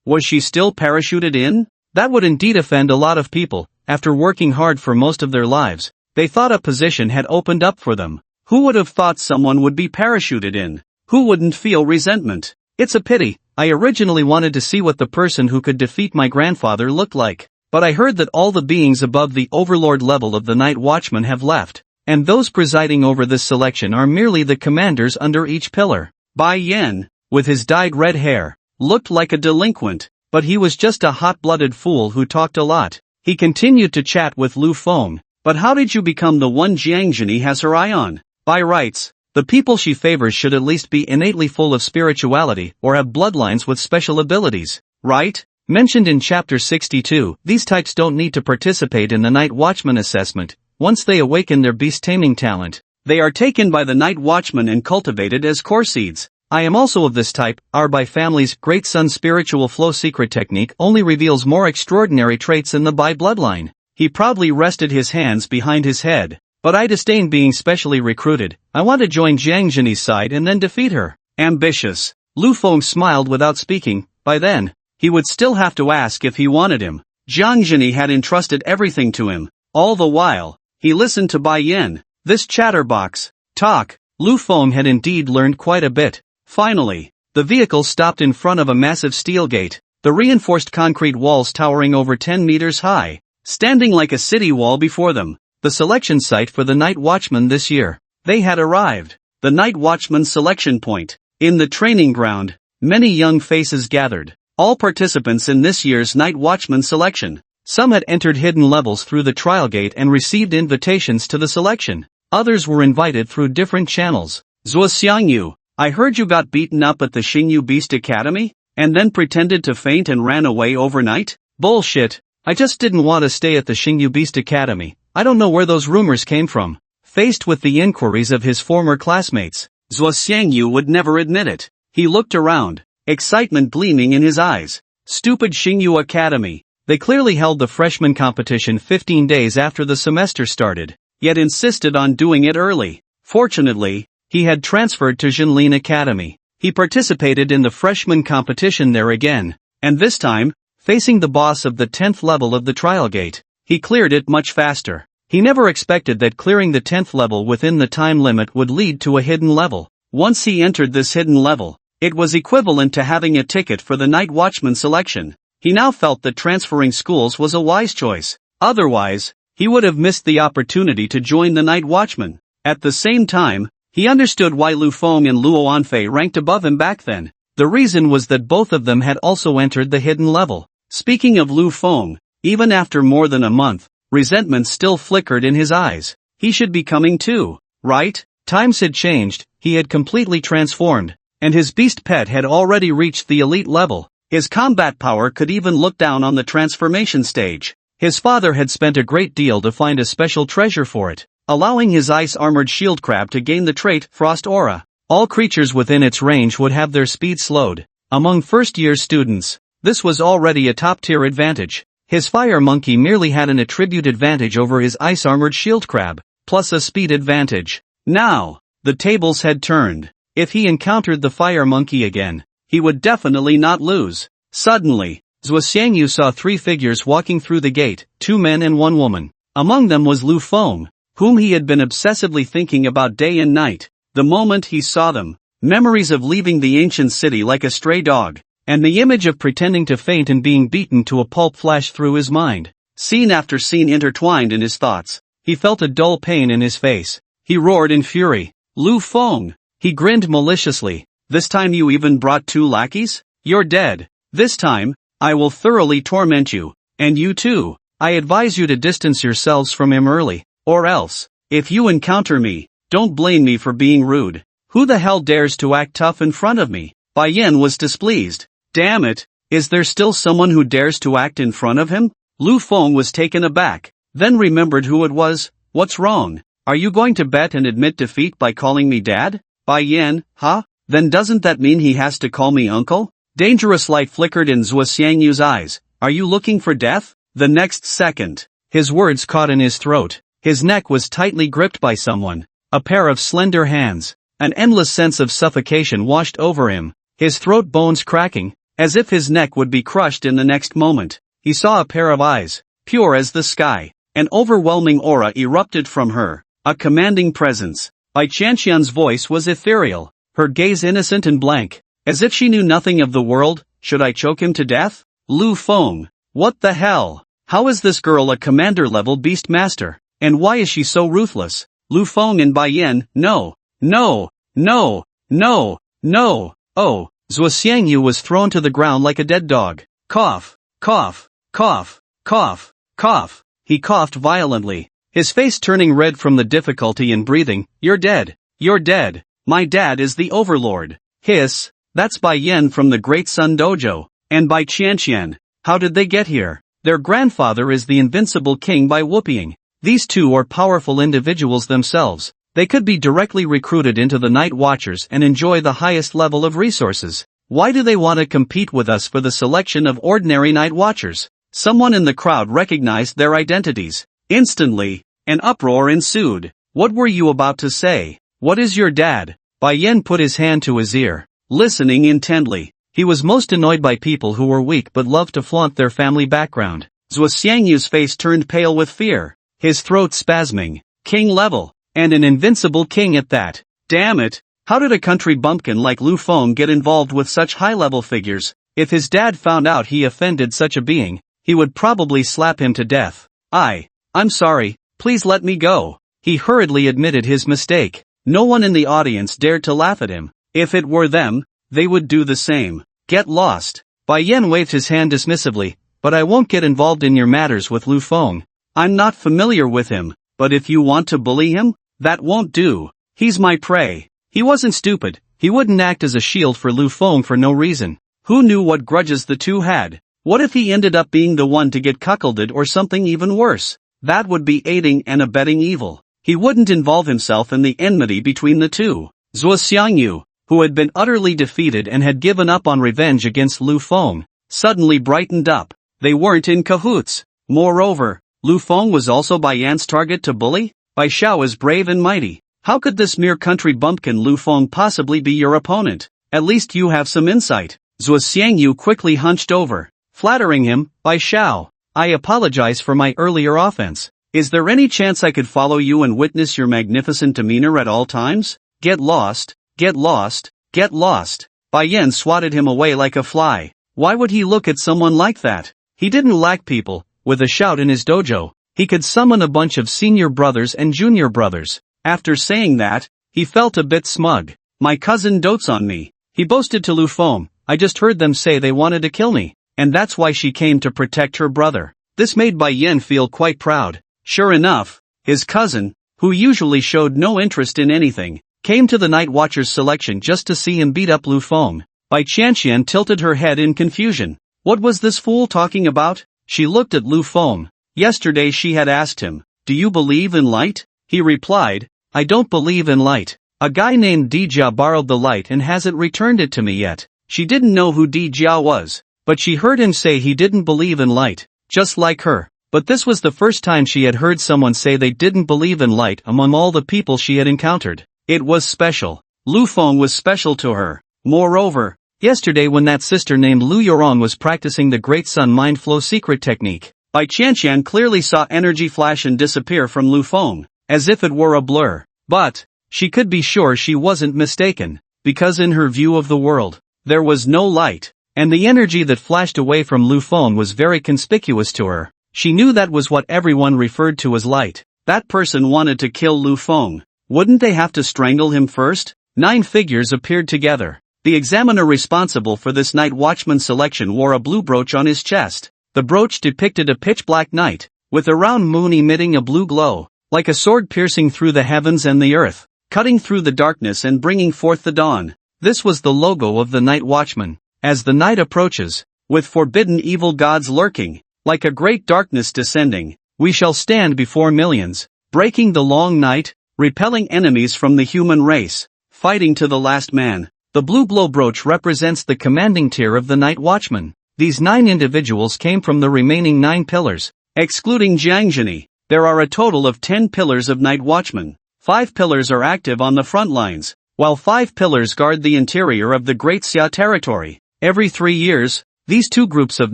Was she still parachuted in? That would indeed offend a lot of people. After working hard for most of their lives, they thought a position had opened up for them. Who would have thought someone would be parachuted in? Who wouldn't feel resentment? It's a pity. I originally wanted to see what the person who could defeat my grandfather looked like, but I heard that all the beings above the overlord level of the night watchman have left, and those presiding over this selection are merely the commanders under each pillar. Bai Yan, with his dyed red hair, looked like a delinquent, but he was just a hot-blooded fool who talked a lot. He continued to chat with Lu Feng. "But how did you become the one Jiang Zhini has her eye on? By rights, the people she favors should at least be innately full of spirituality or have bloodlines with special abilities, right?" Mentioned in Chapter 62, these types don't need to participate in the Night Watchman assessment. Once they awaken their beast-taming talent, they are taken by the Night Watchman and cultivated as core seeds. I am also of this type. Our Bai family's Great Sun spiritual flow secret technique only reveals more extraordinary traits in the Bai bloodline. He proudly rested his hands behind his head. "But I disdain being specially recruited. I want to join Jiang Zhini's side and then defeat her." Ambitious. Lu Feng smiled without speaking. By then, he would still have to ask if he wanted him. Jiang Zhini had entrusted everything to him. All the while, he listened to Bai Yan. This chatterbox talk. Lu Feng had indeed learned quite a bit. Finally, the vehicle stopped in front of a massive steel gate, the reinforced concrete walls towering over 10 meters high, standing like a city wall before them. The selection site for the night watchman this year. They had arrived. The night watchman selection point. In the training ground, many young faces gathered. All participants in this year's night watchman selection. Some had entered hidden levels through the trial gate and received invitations to the selection. Others were invited through different channels. Zhuo Xiangyu, I heard you got beaten up at the Xingyu Beast Academy, and then pretended to faint and ran away overnight? Bullshit. I just didn't want to stay at the Xingyu Beast Academy. I don't know where those rumors came from. Faced with the inquiries of his former classmates, Zhuo Xiangyu would never admit it. He looked around, excitement gleaming in his eyes. Stupid Xingyu Academy. They clearly held the freshman competition 15 days after the semester started, yet insisted on doing it early. Fortunately, he had transferred to Jinlin Academy. He participated in the freshman competition there again, and this time, facing the boss of the 10th level of the trial gate, he cleared it much faster. He never expected that clearing the 10th level within the time limit would lead to a hidden level. Once he entered this hidden level, it was equivalent to having a ticket for the night watchman selection. He now felt that transferring schools was a wise choice. Otherwise, he would have missed the opportunity to join the night watchman. At the same time, he understood why Lu Feng and Luo Anfei ranked above him back then. The reason was that both of them had also entered the hidden level. Speaking of Lu Feng, even after more than a month, resentment still flickered in his eyes. He should be coming too, right? Times had changed, he had completely transformed, and his beast pet had already reached the elite level. His combat power could even look down on the transformation stage. His father had spent a great deal to find a special treasure for it, allowing his ice-armored shield crab to gain the trait Frost Aura. All creatures within its range would have their speed slowed. Among first-year students, this was already a top-tier advantage. His fire monkey merely had an attribute advantage over his ice-armored shield crab, plus a speed advantage. Now, the tables had turned. If he encountered the fire monkey again, he would definitely not lose. Suddenly, Zhuo Xiangyu saw 3 figures walking through the gate, 2 men and 1 woman. Among them was Lu Feng, whom he had been obsessively thinking about day and night. The moment he saw them, memories of leaving the ancient city like a stray dog, and the image of pretending to faint and being beaten to a pulp flashed through his mind. Scene after scene intertwined in his thoughts. He felt a dull pain in his face. He roared in fury. Lu Feng! He grinned maliciously. This time you even brought 2 lackeys? You're dead. This time, I will thoroughly torment you. And you too. I advise you to distance yourselves from him early, or else, if you encounter me, don't blame me for being rude. Who the hell dares to act tough in front of me? Bai Yan was displeased. Damn it, is there still someone who dares to act in front of him? Lu Feng was taken aback, then remembered who it was. What's wrong? Are you going to bet and admit defeat by calling me dad? Bai Yan, huh? Then doesn't that mean he has to call me uncle? Dangerous light flickered in Zhuo Xiangyu's eyes. Are you looking for death? The next second, his words caught in his throat. His neck was tightly gripped by someone. A pair of slender hands. An endless sense of suffocation washed over him, his throat bones cracking, as if his neck would be crushed in the next moment. He saw a pair of eyes, pure as the sky. An overwhelming aura erupted from her, a commanding presence. Bai Qianqian's voice was ethereal, her gaze innocent and blank, as if she knew nothing of the world. Should I choke him to death? Lu Feng. What the hell? How is this girl a commander-level beast master? And why is she so ruthless? Lu Feng and Bai Yan, no. No, no, no, no. Oh, Zhuo Xiangyu was thrown to the ground like a dead dog. Cough, cough, cough, cough, cough. He coughed violently, his face turning red from the difficulty in breathing. You're dead. You're dead. My dad is the overlord. Hiss, that's Bai Yan from the Great Sun Dojo. And Bai Qianqian. How did they get here? Their grandfather is the invincible king Bai Whooping. These two are powerful individuals themselves. They could be directly recruited into the Night Watchers and enjoy the highest level of resources. Why do they want to compete with us for the selection of ordinary Night Watchers? Someone in the crowd recognized their identities. Instantly, an uproar ensued. What were you about to say? What is your dad? Bai Yan put his hand to his ear, listening intently. He was most annoyed by people who were weak but loved to flaunt their family background. Zhuo Xiangyu's face turned pale with fear, his throat spasming. King level. And an invincible king at that. Damn it, how did a country bumpkin like Lu Feng get involved with such high-level figures? If his dad found out he offended such a being, he would probably slap him to death. I'm sorry, please let me go. He hurriedly admitted his mistake. No one in the audience dared to laugh at him. If it were them, they would do the same. Get lost. Bai Yan waved his hand dismissively, but I won't get involved in your matters with Lu Feng. I'm not familiar with him, but if you want to bully him, that won't do. He's my prey. He wasn't stupid. He wouldn't act as a shield for Lu Feng for no reason. Who knew what grudges the two had? What if he ended up being the one to get cuckolded or something even worse? That would be aiding and abetting evil. He wouldn't involve himself in the enmity between the two. Zhuo Xiangyu, who had been utterly defeated and had given up on revenge against Lu Feng, suddenly brightened up. They weren't in cahoots. Moreover, Lu Feng was also Bai Yan's target to bully? Bai Xiao is brave and mighty. How could this mere country bumpkin Lu Feng possibly be your opponent? At least you have some insight. Zhuo Xiangyu quickly hunched over, flattering him. Bai Xiao, I apologize for my earlier offense. Is there any chance I could follow you and witness your magnificent demeanor at all times? Get lost, get lost, get lost. Bai Yan swatted him away like a fly. Why would he look at someone like that? He didn't lack people. With a shout in his dojo, he could summon a bunch of senior brothers and junior brothers. After saying that, he felt a bit smug. My cousin dotes on me, he boasted to Lu Feng. I just heard them say they wanted to kill me, and that's why she came to protect her brother. This made Bai Yan feel quite proud. Sure enough, his cousin, who usually showed no interest in anything, came to the Night Watcher's selection just to see him beat up Lu Feng. Bai Qianqian tilted her head in confusion. What was this fool talking about? She looked at Lu Feng. Yesterday she had asked him, do you believe in light? He replied, I don't believe in light. A guy named Dijia borrowed the light and hasn't returned it to me yet. She didn't know who Dijia was, but she heard him say he didn't believe in light, just like her. But this was the first time she had heard someone say they didn't believe in light among all the people she had encountered. It was special. Lu Feng was special to her. Moreover, yesterday when that sister named Lu Yorong was practicing the Great Sun Mind Flow secret technique, Bai Qianqian clearly saw energy flash and disappear from Lu Feng, as if it were a blur. But she could be sure she wasn't mistaken, because in her view of the world, there was no light, and the energy that flashed away from Lu Feng was very conspicuous to her. She knew that was what everyone referred to as light. That person wanted to kill Lu Feng. Wouldn't they have to strangle him first? 9 figures appeared together. The examiner responsible for this night watchman selection wore a blue brooch on his chest. The brooch depicted a pitch-black night, with a round moon emitting a blue glow, like a sword piercing through the heavens and the earth, cutting through the darkness and bringing forth the dawn. This was the logo of the night watchman. As the night approaches, with forbidden evil gods lurking, like a great darkness descending, we shall stand before millions, breaking the long night, repelling enemies from the human race, fighting to the last man. The blue glow brooch represents the commanding tier of the night watchman. These 9 individuals came from the remaining 9 pillars, excluding Jiangzhini. There are a total of 10 pillars of night watchmen. 5 pillars are active on the front lines, while 5 pillars guard the interior of the Great Xia territory. Every 3 years, these 2 groups of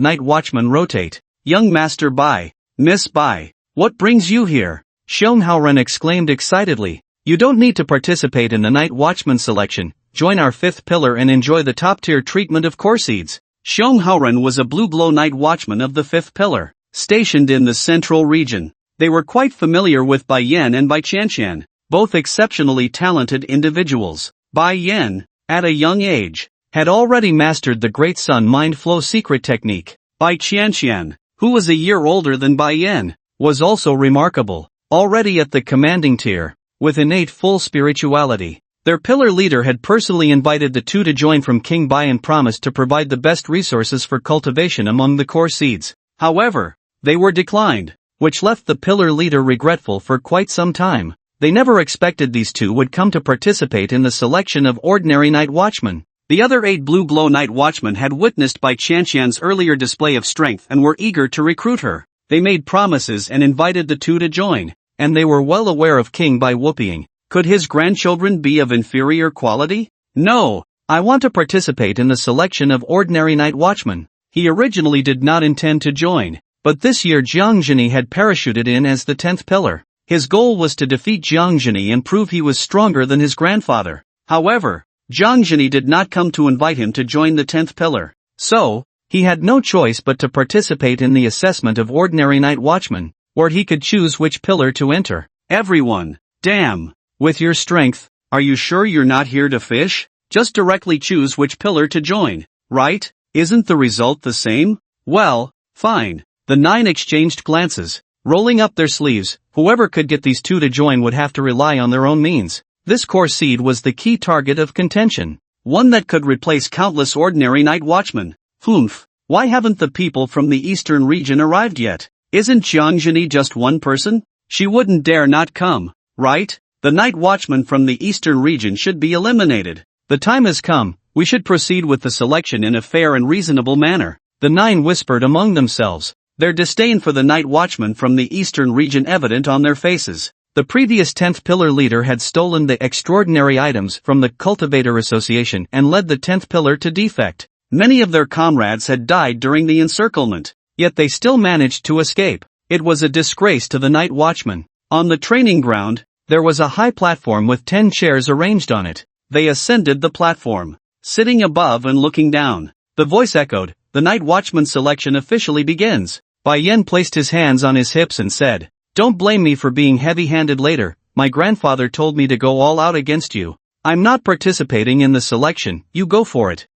night watchmen rotate. Young Master Bai, Miss Bai, what brings you here? Xiong Haoren exclaimed excitedly. You don't need to participate in the night watchman selection. Join our 5th pillar and enjoy the top-tier treatment of Conceded. Xiong Haoren was a blue glow night watchman of the 5th pillar, stationed in the central region. They were quite familiar with Bai Yan and Bai Qianqian, both exceptionally talented individuals. Bai Yan, at a young age, had already mastered the Great Sun Mind Flow secret technique. Bai Qianqian, who was a year older than Bai Yan, was also remarkable, already at the commanding tier, with innate full spirituality. Their pillar leader had personally invited the 2 to join from King Bai and promised to provide the best resources for cultivation among the core seeds. However, they were declined, which left the pillar leader regretful for quite some time. They never expected these 2 would come to participate in the selection of ordinary night watchmen. The other 8 blue glow night watchmen had witnessed Bai Qianqian's earlier display of strength and were eager to recruit her. They made promises and invited the 2 to join, and they were well aware of King Bai whooping. Could his grandchildren be of inferior quality? No, I want to participate in the selection of ordinary night watchmen. He originally did not intend to join, but this year Jiangzhini had parachuted in as the 10th pillar. His goal was to defeat Jiangzhini and prove he was stronger than his grandfather. However, Jiangzhini did not come to invite him to join the 10th pillar. So, he had no choice but to participate in the assessment of ordinary night watchmen, where he could choose which pillar to enter. Everyone, damn, with your strength, are you sure you're not here to fish? Just directly choose which pillar to join, right? Isn't the result the same? Well, fine. The 9 exchanged glances, rolling up their sleeves. Whoever could get these 2 to join would have to rely on their own means. This core seed was the key target of contention, one that could replace countless ordinary night watchmen. Humph, why haven't the people from the eastern region arrived yet? Isn't Jiangzhini just one person? She wouldn't dare not come, right? The night watchman from the eastern region should be eliminated. The time has come, we should proceed with the selection in a fair and reasonable manner. The 9 whispered among themselves, their disdain for the night watchman from the eastern region evident on their faces. The previous 10th pillar leader had stolen the extraordinary items from the Cultivator Association and led the 10th pillar to defect. Many of their comrades had died during the encirclement, yet they still managed to escape. It was a disgrace to the night watchman. On the training ground, there was a high platform with 10 chairs arranged on it. They ascended the platform, sitting above and looking down. The voice echoed, the night watchman selection officially begins. Bai Yan placed his hands on his hips and said, don't blame me for being heavy-handed later. My grandfather told me to go all out against you. I'm not participating in the selection, you go for it.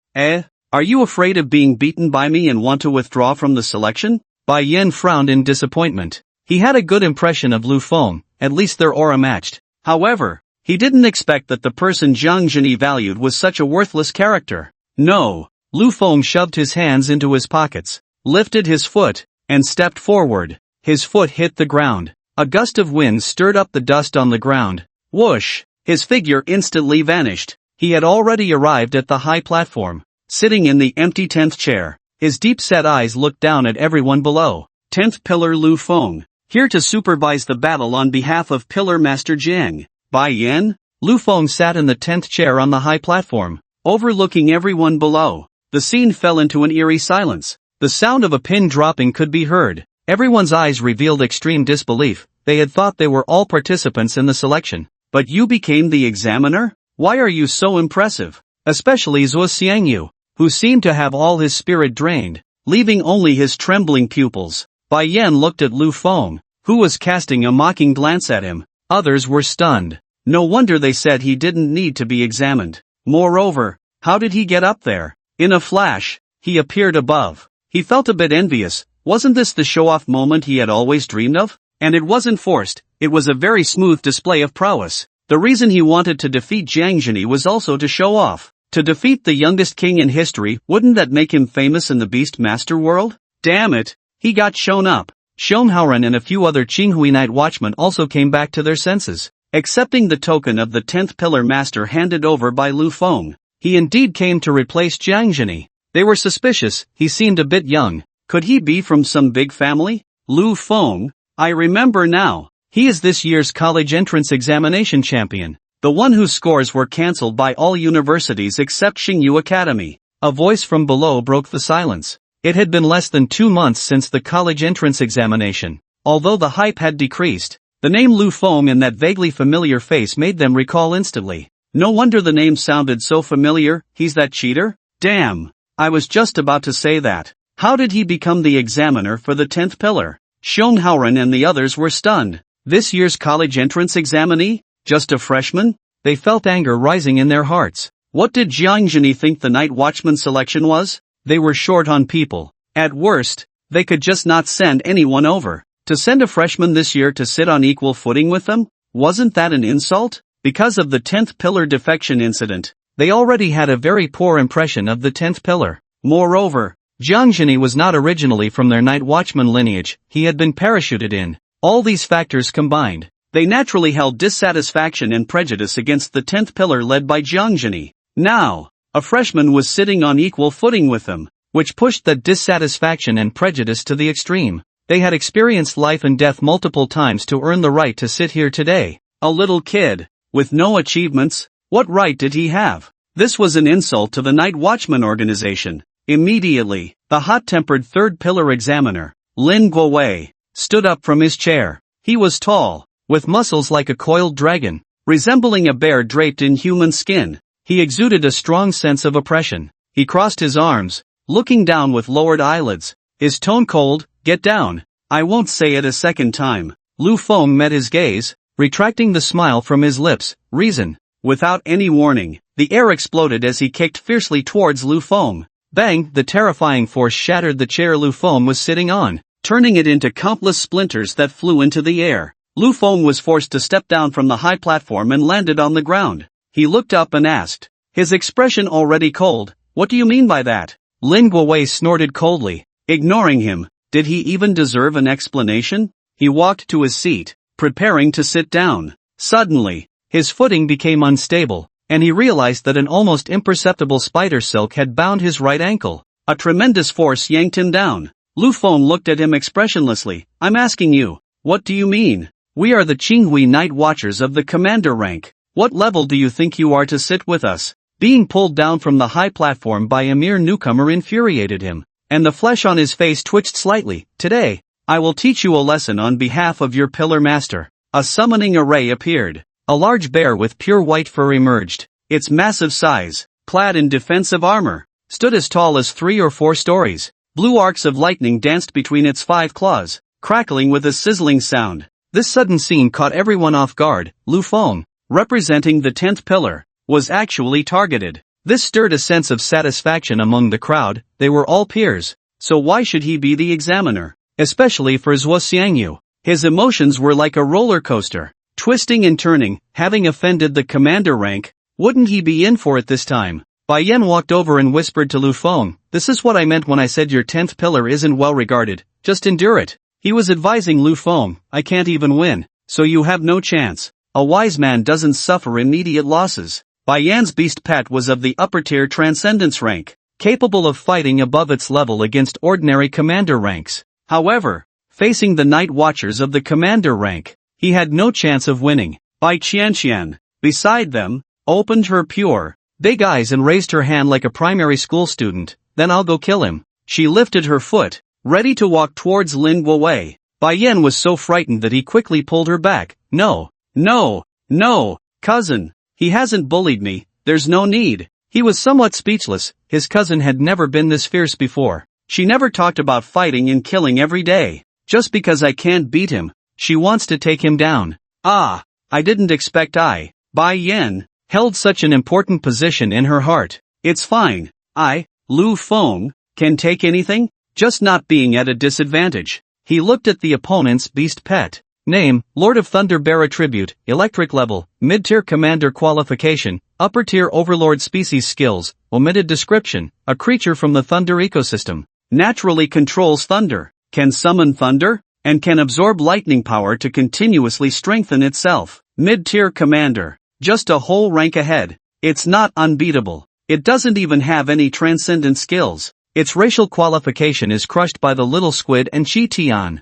Are you afraid of being beaten by me and want to withdraw from the selection? Bai Yan frowned in disappointment. He had a good impression of Lu Feng, at least their aura matched. However, he didn't expect that the person Zhang Zhini valued was such a worthless character. No, Lu Feng shoved his hands into his pockets, lifted his foot, and stepped forward. His foot hit the ground. A gust of wind stirred up the dust on the ground. Whoosh! His figure instantly vanished. He had already arrived at the high platform. Sitting in the empty 10th chair, his deep-set eyes looked down at everyone below. 10th Pillar Lu Feng, here to supervise the battle on behalf of Pillar Master Jiang. Bai Yan? Lu Feng sat in the 10th chair on the high platform, overlooking everyone below. The scene fell into an eerie silence. The sound of a pin dropping could be heard. Everyone's eyes revealed extreme disbelief. They had thought they were all participants in the selection. But you became the examiner? Why are you so impressive? Especially Zhuo Xiangyu, who seemed to have all his spirit drained, leaving only his trembling pupils. Bai Yan looked at Lu Feng, who was casting a mocking glance at him. Others were stunned. No wonder they said he didn't need to be examined. Moreover, how did he get up there? In a flash, he appeared above. He felt a bit envious. Wasn't this the show-off moment he had always dreamed of? And it wasn't forced, it was a very smooth display of prowess. The reason he wanted to defeat Jiang Zhini was also to show off. To defeat the youngest king in history, wouldn't that make him famous in the Beast Master world? Damn it! He got shown up. Shonghauren and a few other Qinghui Night Watchmen also came back to their senses. Accepting the token of the 10th Pillar Master handed over by Lu Feng, he indeed came to replace Jiang Zhini. They were suspicious, he seemed a bit young. Could he be from some big family? Lu Feng? I remember now. He is this year's college entrance examination champion. The one whose scores were cancelled by all universities except Xingyu Academy. A voice from below broke the silence. It had been less than 2 months since the college entrance examination. Although the hype had decreased, the name Lu Feng and that vaguely familiar face made them recall instantly. No wonder the name sounded so familiar. He's that cheater? Damn. I was just about to say that. How did he become the examiner for the 10th pillar? Shonghauren and the others were stunned. This year's college entrance examinee? Just a freshman? They felt anger rising in their hearts. What did Jiang Zhini think the Night Watchman selection was? They were short on people. At worst, they could just not send anyone over. To send a freshman this year to sit on equal footing with them? Wasn't that an insult? Because of the 10th pillar defection incident, they already had a very poor impression of the 10th pillar. Moreover, Jiang Zhini was not originally from their Night Watchman lineage, he had been parachuted in. All these factors combined, they naturally held dissatisfaction and prejudice against the 10th pillar led by Jiang Zhini. Now, a freshman was sitting on equal footing with them, which pushed that dissatisfaction and prejudice to the extreme. They had experienced life and death multiple times to earn the right to sit here today. A little kid, with no achievements, what right did he have? This was an insult to the Night Watchman organization. Immediately, the hot-tempered third pillar examiner, Lin Guowei, stood up from his chair. He was tall, with muscles like a coiled dragon, resembling a bear draped in human skin. He exuded a strong sense of oppression. He crossed his arms, looking down with lowered eyelids. His tone cold. Get down. I won't say it a second time. Lu Feng met his gaze, retracting the smile from his lips. Reason. Without any warning, the air exploded as he kicked fiercely towards Lu Feng. Bang! The terrifying force shattered the chair Lu Feng was sitting on, turning it into countless splinters that flew into the air. Lu Feng was forced to step down from the high platform and landed on the ground. He looked up and asked, his expression already cold, "What do you mean by that?" Lin Guowei snorted coldly, ignoring him. Did he even deserve an explanation? He walked to his seat, preparing to sit down. Suddenly, his footing became unstable, and he realized that an almost imperceptible spider silk had bound his right ankle. A tremendous force yanked him down. Lu Feng looked at him expressionlessly. I'm asking you, what do you mean? We are the Qinghui Night Watchers of the commander rank. What level do you think you are to sit with us? Being pulled down from the high platform by a mere newcomer infuriated him, and the flesh on his face twitched slightly. Today, I will teach you a lesson on behalf of your pillar master. A summoning array appeared. A large bear with pure white fur emerged. Its massive size, clad in defensive armor, stood as tall as 3 or 4 stories. Blue arcs of lightning danced between its 5 claws, crackling with a sizzling sound. This sudden scene caught everyone off guard. Lu Feng, representing the 10th pillar, was actually targeted. This stirred a sense of satisfaction among the crowd. They were all peers, so why should he be the examiner? Especially for Zhuo Xiangyu. His emotions were like a roller coaster, twisting and turning. Having offended the commander rank, wouldn't he be in for it this time? Bai Yan walked over and whispered to Lu Feng, "This is what I meant when I said your 10th pillar isn't well regarded. Just endure it." He was advising Lu Feng, "I can't even win, so you have no chance." A wise man doesn't suffer immediate losses. Bai Yan's beast pet was of the upper-tier transcendence rank, capable of fighting above its level against ordinary commander ranks. However, facing the night watchers of the commander rank, he had no chance of winning. Bai Qianqian, beside them, opened her pure, big eyes and raised her hand like a primary school student. Then I'll go kill him. She lifted her foot, ready to walk towards Lin Guowei. Bai Yan was so frightened that he quickly pulled her back. No, cousin. He hasn't bullied me, there's no need. He was somewhat speechless. His cousin had never been this fierce before. She never talked about fighting and killing every day. Just because I can't beat him, she wants to take him down. Ah, I didn't expect Bai Yan, held such an important position in her heart. It's fine. Lu Feng, can take anything, just not being at a disadvantage. He looked at the opponent's beast pet. Name, Lord of Thunder Bear Attribute, Electric Level, Mid-Tier Commander Qualification, Upper-Tier Overlord Species Skills, Omitted Description, a creature from the Thunder ecosystem. Naturally controls thunder, can summon thunder, and can absorb lightning power to continuously strengthen itself. Mid-Tier Commander, just a whole rank ahead. It's not unbeatable. It doesn't even have any transcendent skills. Its racial qualification is crushed by the little squid and Chi Tian.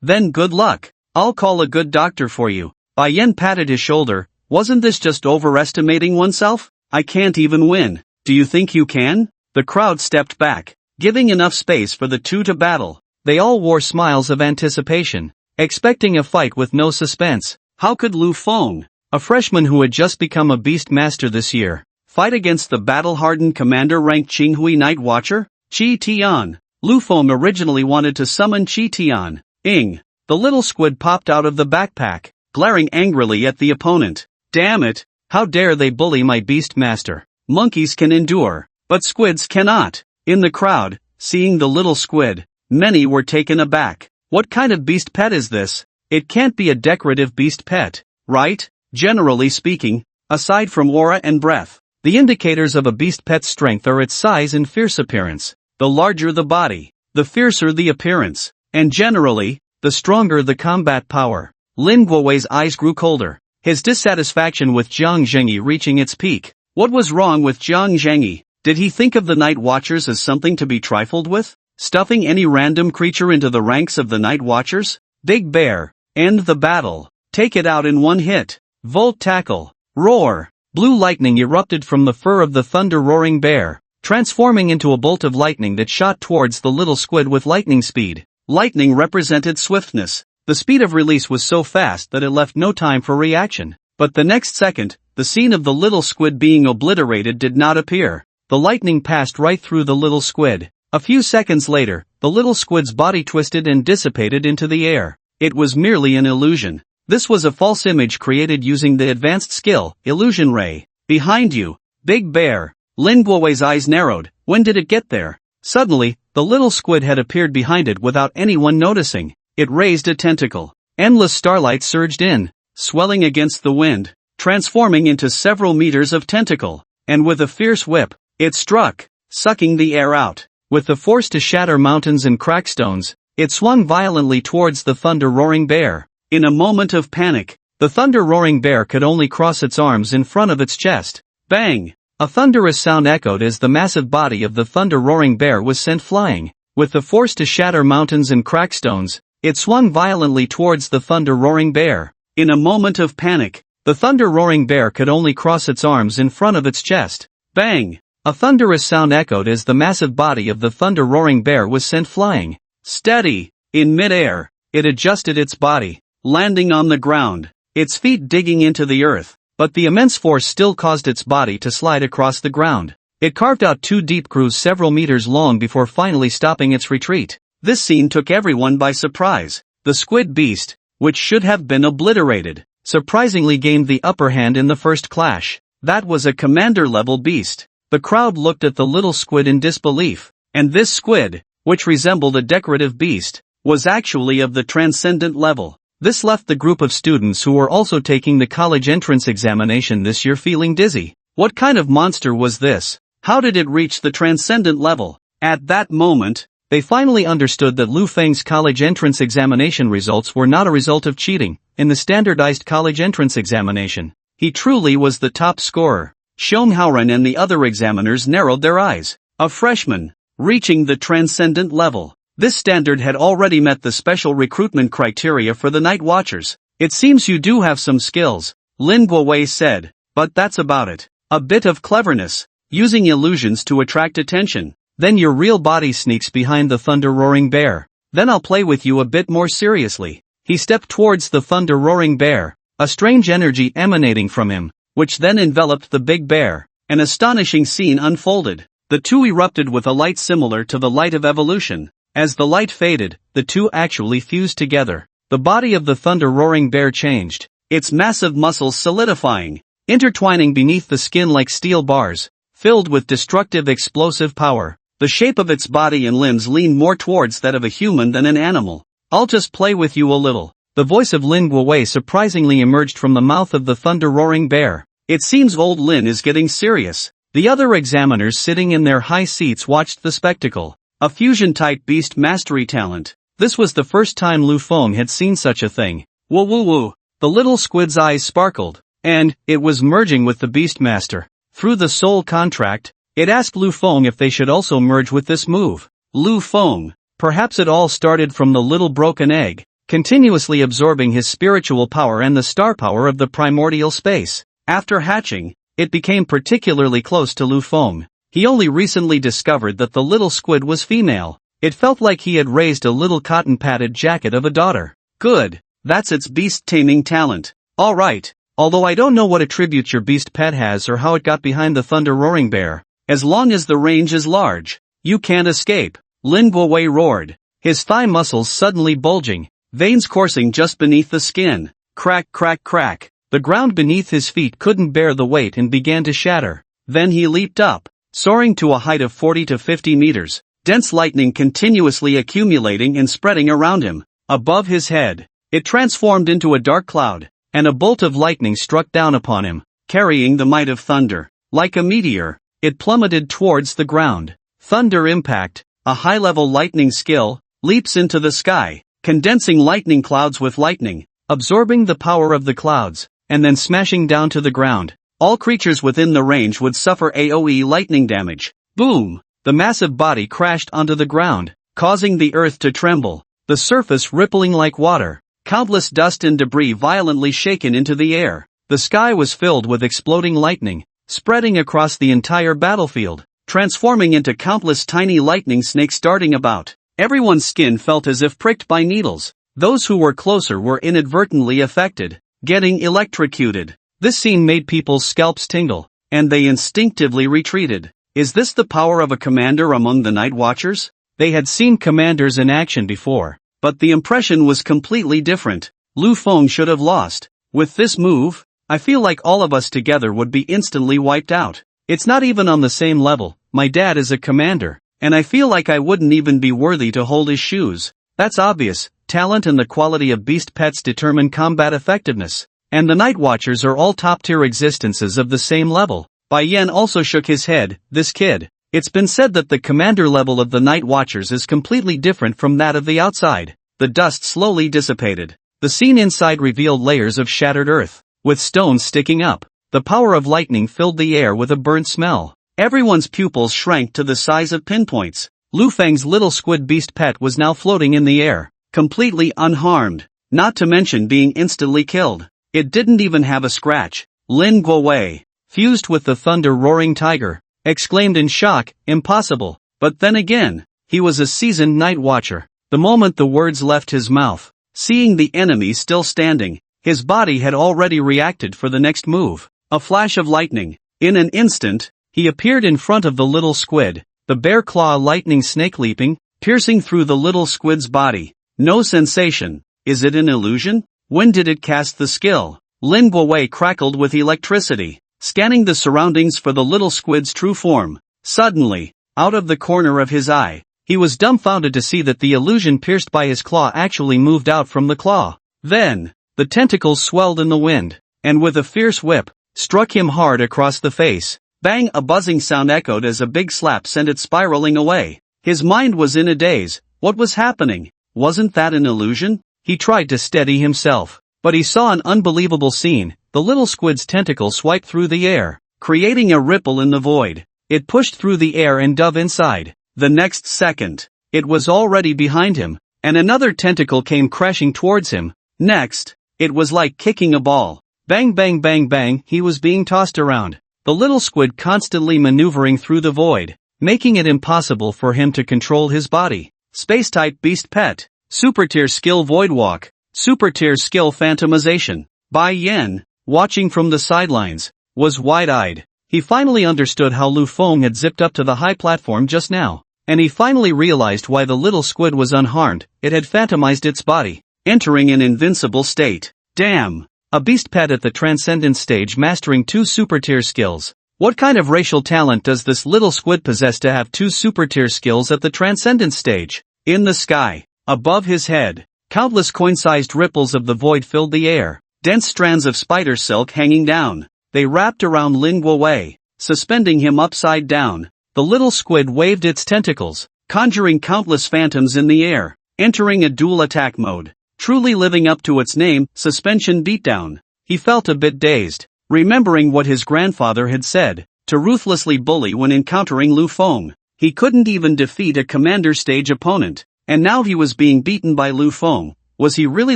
Then good luck. I'll call a good doctor for you. Bai Yan patted his shoulder. Wasn't this just overestimating oneself? I can't even win. Do you think you can? The crowd stepped back, giving enough space for the two to battle. They all wore smiles of anticipation, expecting a fight with no suspense. How could Lu Feng, a freshman who had just become a beast master this year, fight against the battle-hardened commander-ranked Qinghui Night Watcher? Chi Tian. Lu Feng originally wanted to summon Chi Tian. The little squid popped out of the backpack, glaring angrily at the opponent. Damn it, how dare they bully my beast master. Monkeys can endure, but squids cannot. In the crowd, seeing the little squid, many were taken aback. What kind of beast pet is this? It can't be a decorative beast pet, right? Generally speaking, aside from aura and breath, the indicators of a beast pet's strength are its size and fierce appearance. The larger the body, the fiercer the appearance, and generally, the stronger the combat power. Lin Guowei's eyes grew colder, his dissatisfaction with Jiang Zhengyi reaching its peak. What was wrong with Jiang Zhengyi? Did he think of the Night Watchers as something to be trifled with? Stuffing any random creature into the ranks of the Night Watchers? Big Bear, end the battle. Take it out in one hit. Volt tackle. Roar. Blue lightning erupted from the fur of the thunder-roaring bear, transforming into a bolt of lightning that shot towards the little squid with lightning speed. Lightning represented swiftness. The speed of release was so fast that it left no time for reaction. But the next second, the scene of the little squid being obliterated did not appear. The lightning passed right through the little squid. A few seconds later, the little squid's body twisted and dissipated into the air. It was merely an illusion. This was a false image created using the advanced skill, Illusion Ray. Behind you, Big Bear. Lin Guowei's eyes narrowed. When did it get there? Suddenly, the little squid had appeared behind it without anyone noticing. It raised a tentacle. Endless starlight surged in, swelling against the wind, transforming into several meters of tentacle. And with a fierce whip, it struck, sucking the air out. With the force to shatter mountains and crack stones, it swung violently towards the thunder-roaring bear. In a moment of panic, the thunder-roaring bear could only cross its arms in front of its chest. Bang! A thunderous sound echoed as the massive body of the thunder-roaring bear was sent flying. With the force to shatter mountains and crack stones, it swung violently towards the thunder-roaring bear. In a moment of panic, the thunder-roaring bear could only cross its arms in front of its chest. Bang! A thunderous sound echoed as the massive body of the thunder-roaring bear was sent flying. Steady! In mid-air, it adjusted its body, landing on the ground, its feet digging into the earth. But the immense force still caused its body to slide across the ground. It carved out two deep grooves several meters long before finally stopping its retreat. This scene took everyone by surprise. The squid beast, which should have been obliterated, surprisingly gained the upper hand in the first clash. That was a commander-level beast. The crowd looked at the little squid in disbelief. And this squid, which resembled a decorative beast, was actually of the transcendent level. This left the group of students who were also taking the college entrance examination this year feeling dizzy. What kind of monster was this? How did it reach the transcendent level? At that moment, They finally understood that Lu Feng's college entrance examination results were not a result of cheating. In the standardized college entrance examination, he truly was the top scorer. Xiong Haoren and the other examiners narrowed their eyes. A freshman, reaching the transcendent level. This standard had already met the special recruitment criteria for the Night Watchers. It seems you do have some skills, Lin Guowei said, but that's about it. A bit of cleverness, using illusions to attract attention. Then your real body sneaks behind the thunder-roaring bear. Then I'll play with you a bit more seriously. He stepped towards the thunder-roaring bear, a strange energy emanating from him, which then enveloped the big bear. An astonishing scene unfolded. The two erupted with a light similar to the light of evolution. As the light faded, the two actually fused together. The body of the thunder-roaring bear changed, its massive muscles solidifying, intertwining beneath the skin like steel bars, filled with destructive explosive power. The shape of its body and limbs leaned more towards that of a human than an animal. I'll just play with you a little. The voice of Lin Guowei surprisingly emerged from the mouth of the thunder-roaring bear. It seems old Lin is getting serious. The other examiners sitting in their high seats watched the spectacle. A fusion-type beast mastery talent. This was the first time Lu Feng had seen such a thing. Woo woo woo. The little squid's eyes sparkled, and it was merging with the Beastmaster. Through the soul contract, it asked Lu Feng if they should also merge with this move. Lu Feng. Perhaps it all started from the little broken egg, continuously absorbing his spiritual power and the star power of the primordial space. After hatching, it became particularly close to Lu Feng. He only recently discovered that the little squid was female. It felt like he had raised a little cotton-padded jacket of a daughter. Good. That's its beast-taming talent. Alright. Although I don't know what attributes your beast pet has or how it got behind the thunder-roaring bear, as long as the range is large, you can't escape. Lin Guowei roared, his thigh muscles suddenly bulging, veins coursing just beneath the skin. Crack, crack, crack. The ground beneath his feet couldn't bear the weight and began to shatter. Then he leaped up, soaring to a height of 40 to 50 meters, dense lightning continuously accumulating and spreading around him. Above his head, it transformed into a dark cloud, and a bolt of lightning struck down upon him, carrying the might of thunder. Like a meteor, it plummeted towards the ground. Thunder impact, a high-level lightning skill, leaps into the sky, condensing lightning clouds with lightning, absorbing the power of the clouds, and then smashing down to the ground. All creatures within the range would suffer AoE lightning damage. Boom! The massive body crashed onto the ground, causing the earth to tremble, the surface rippling like water. Countless dust and debris violently shaken into the air. The sky was filled with exploding lightning, spreading across the entire battlefield, transforming into countless tiny lightning snakes darting about. Everyone's skin felt as if pricked by needles. Those who were closer were inadvertently affected, getting electrocuted. This scene made people's scalps tingle, and they instinctively retreated. Is this the power of a commander among the Night Watchers? They had seen commanders in action before, but the impression was completely different. Lu Feng should have lost. With this move, I feel like all of us together would be instantly wiped out. It's not even on the same level. My dad is a commander, and I feel like I wouldn't even be worthy to hold his shoes. That's obvious. Talent and the quality of beast pets determine combat effectiveness, and the Night Watchers are all top-tier existences of the same level. Bai Yan also shook his head. This kid. It's been said that the commander level of the Night Watchers is completely different from that of the outside. The dust slowly dissipated. The scene inside revealed layers of shattered earth, with stones sticking up. The power of lightning filled the air with a burnt smell. Everyone's pupils shrank to the size of pinpoints. Lu Feng's little squid beast pet was now floating in the air, completely unharmed, not to mention being instantly killed. It didn't even have a scratch. Lin Guowei, fused with the thunder-roaring tiger, exclaimed in shock, impossible. But then again, he was a seasoned Night Watcher. The moment the words left his mouth, seeing the enemy still standing, his body had already reacted for the next move. A flash of lightning. In an instant, he appeared in front of the little squid, the bear claw lightning snake leaping, piercing through the little squid's body. No sensation. Is it an illusion? When did it cast the skill? Lin Guowei crackled with electricity, scanning the surroundings for the little squid's true form. Suddenly, out of the corner of his eye, he was dumbfounded to see that the illusion pierced by his claw actually moved out from the claw. Then, the tentacles swelled in the wind, and with a fierce whip, struck him hard across the face. Bang! A buzzing sound echoed as a big slap sent it spiraling away. His mind was in a daze. What was happening? Wasn't that an illusion? He tried to steady himself, but he saw an unbelievable scene. The little squid's tentacle swiped through the air, creating a ripple in the void. It pushed through the air and dove inside. The next second, it was already behind him, and another tentacle came crashing towards him. Next, it was like kicking a ball. Bang bang bang bang, he was being tossed around, the little squid constantly maneuvering through the void, making it impossible for him to control his body. Space-type beast pet. Super tier skill void walk. Super tier skill phantomization. Bai Yen, watching from the sidelines, was wide-eyed. He finally understood how Lu Feng had zipped up to the high platform just now, and he finally realized why the little squid was unharmed. It had phantomized its body, entering an invincible state. Damn! A beast pet at the transcendent stage mastering 2 super tier skills. What kind of racial talent does this little squid possess to have 2 super tier skills at the transcendent stage? In the sky, above his head, countless coin-sized ripples of the void filled the air. Dense strands of spider silk hanging down. They wrapped around Lin Guowei, suspending him upside down. The little squid waved its tentacles, conjuring countless phantoms in the air, entering a dual attack mode, truly living up to its name, suspension beatdown. He felt a bit dazed, remembering what his grandfather had said, to ruthlessly bully when encountering Lu Feng. He couldn't even defeat a commander stage opponent, and now he was being beaten by Lu Feng. Was he really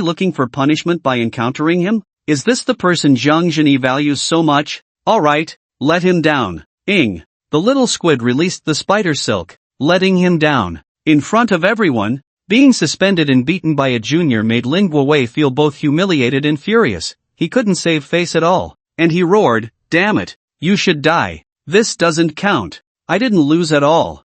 looking for punishment by encountering him? Is this the person Zhang Zhenyi values so much? Alright, let him down. Ing. The little squid released the spider silk, letting him down. In front of everyone, being suspended and beaten by a junior made Lin Guowei feel both humiliated and furious. He couldn't save face at all, and he roared, "Damn it, you should die. This doesn't count. I didn't lose at all.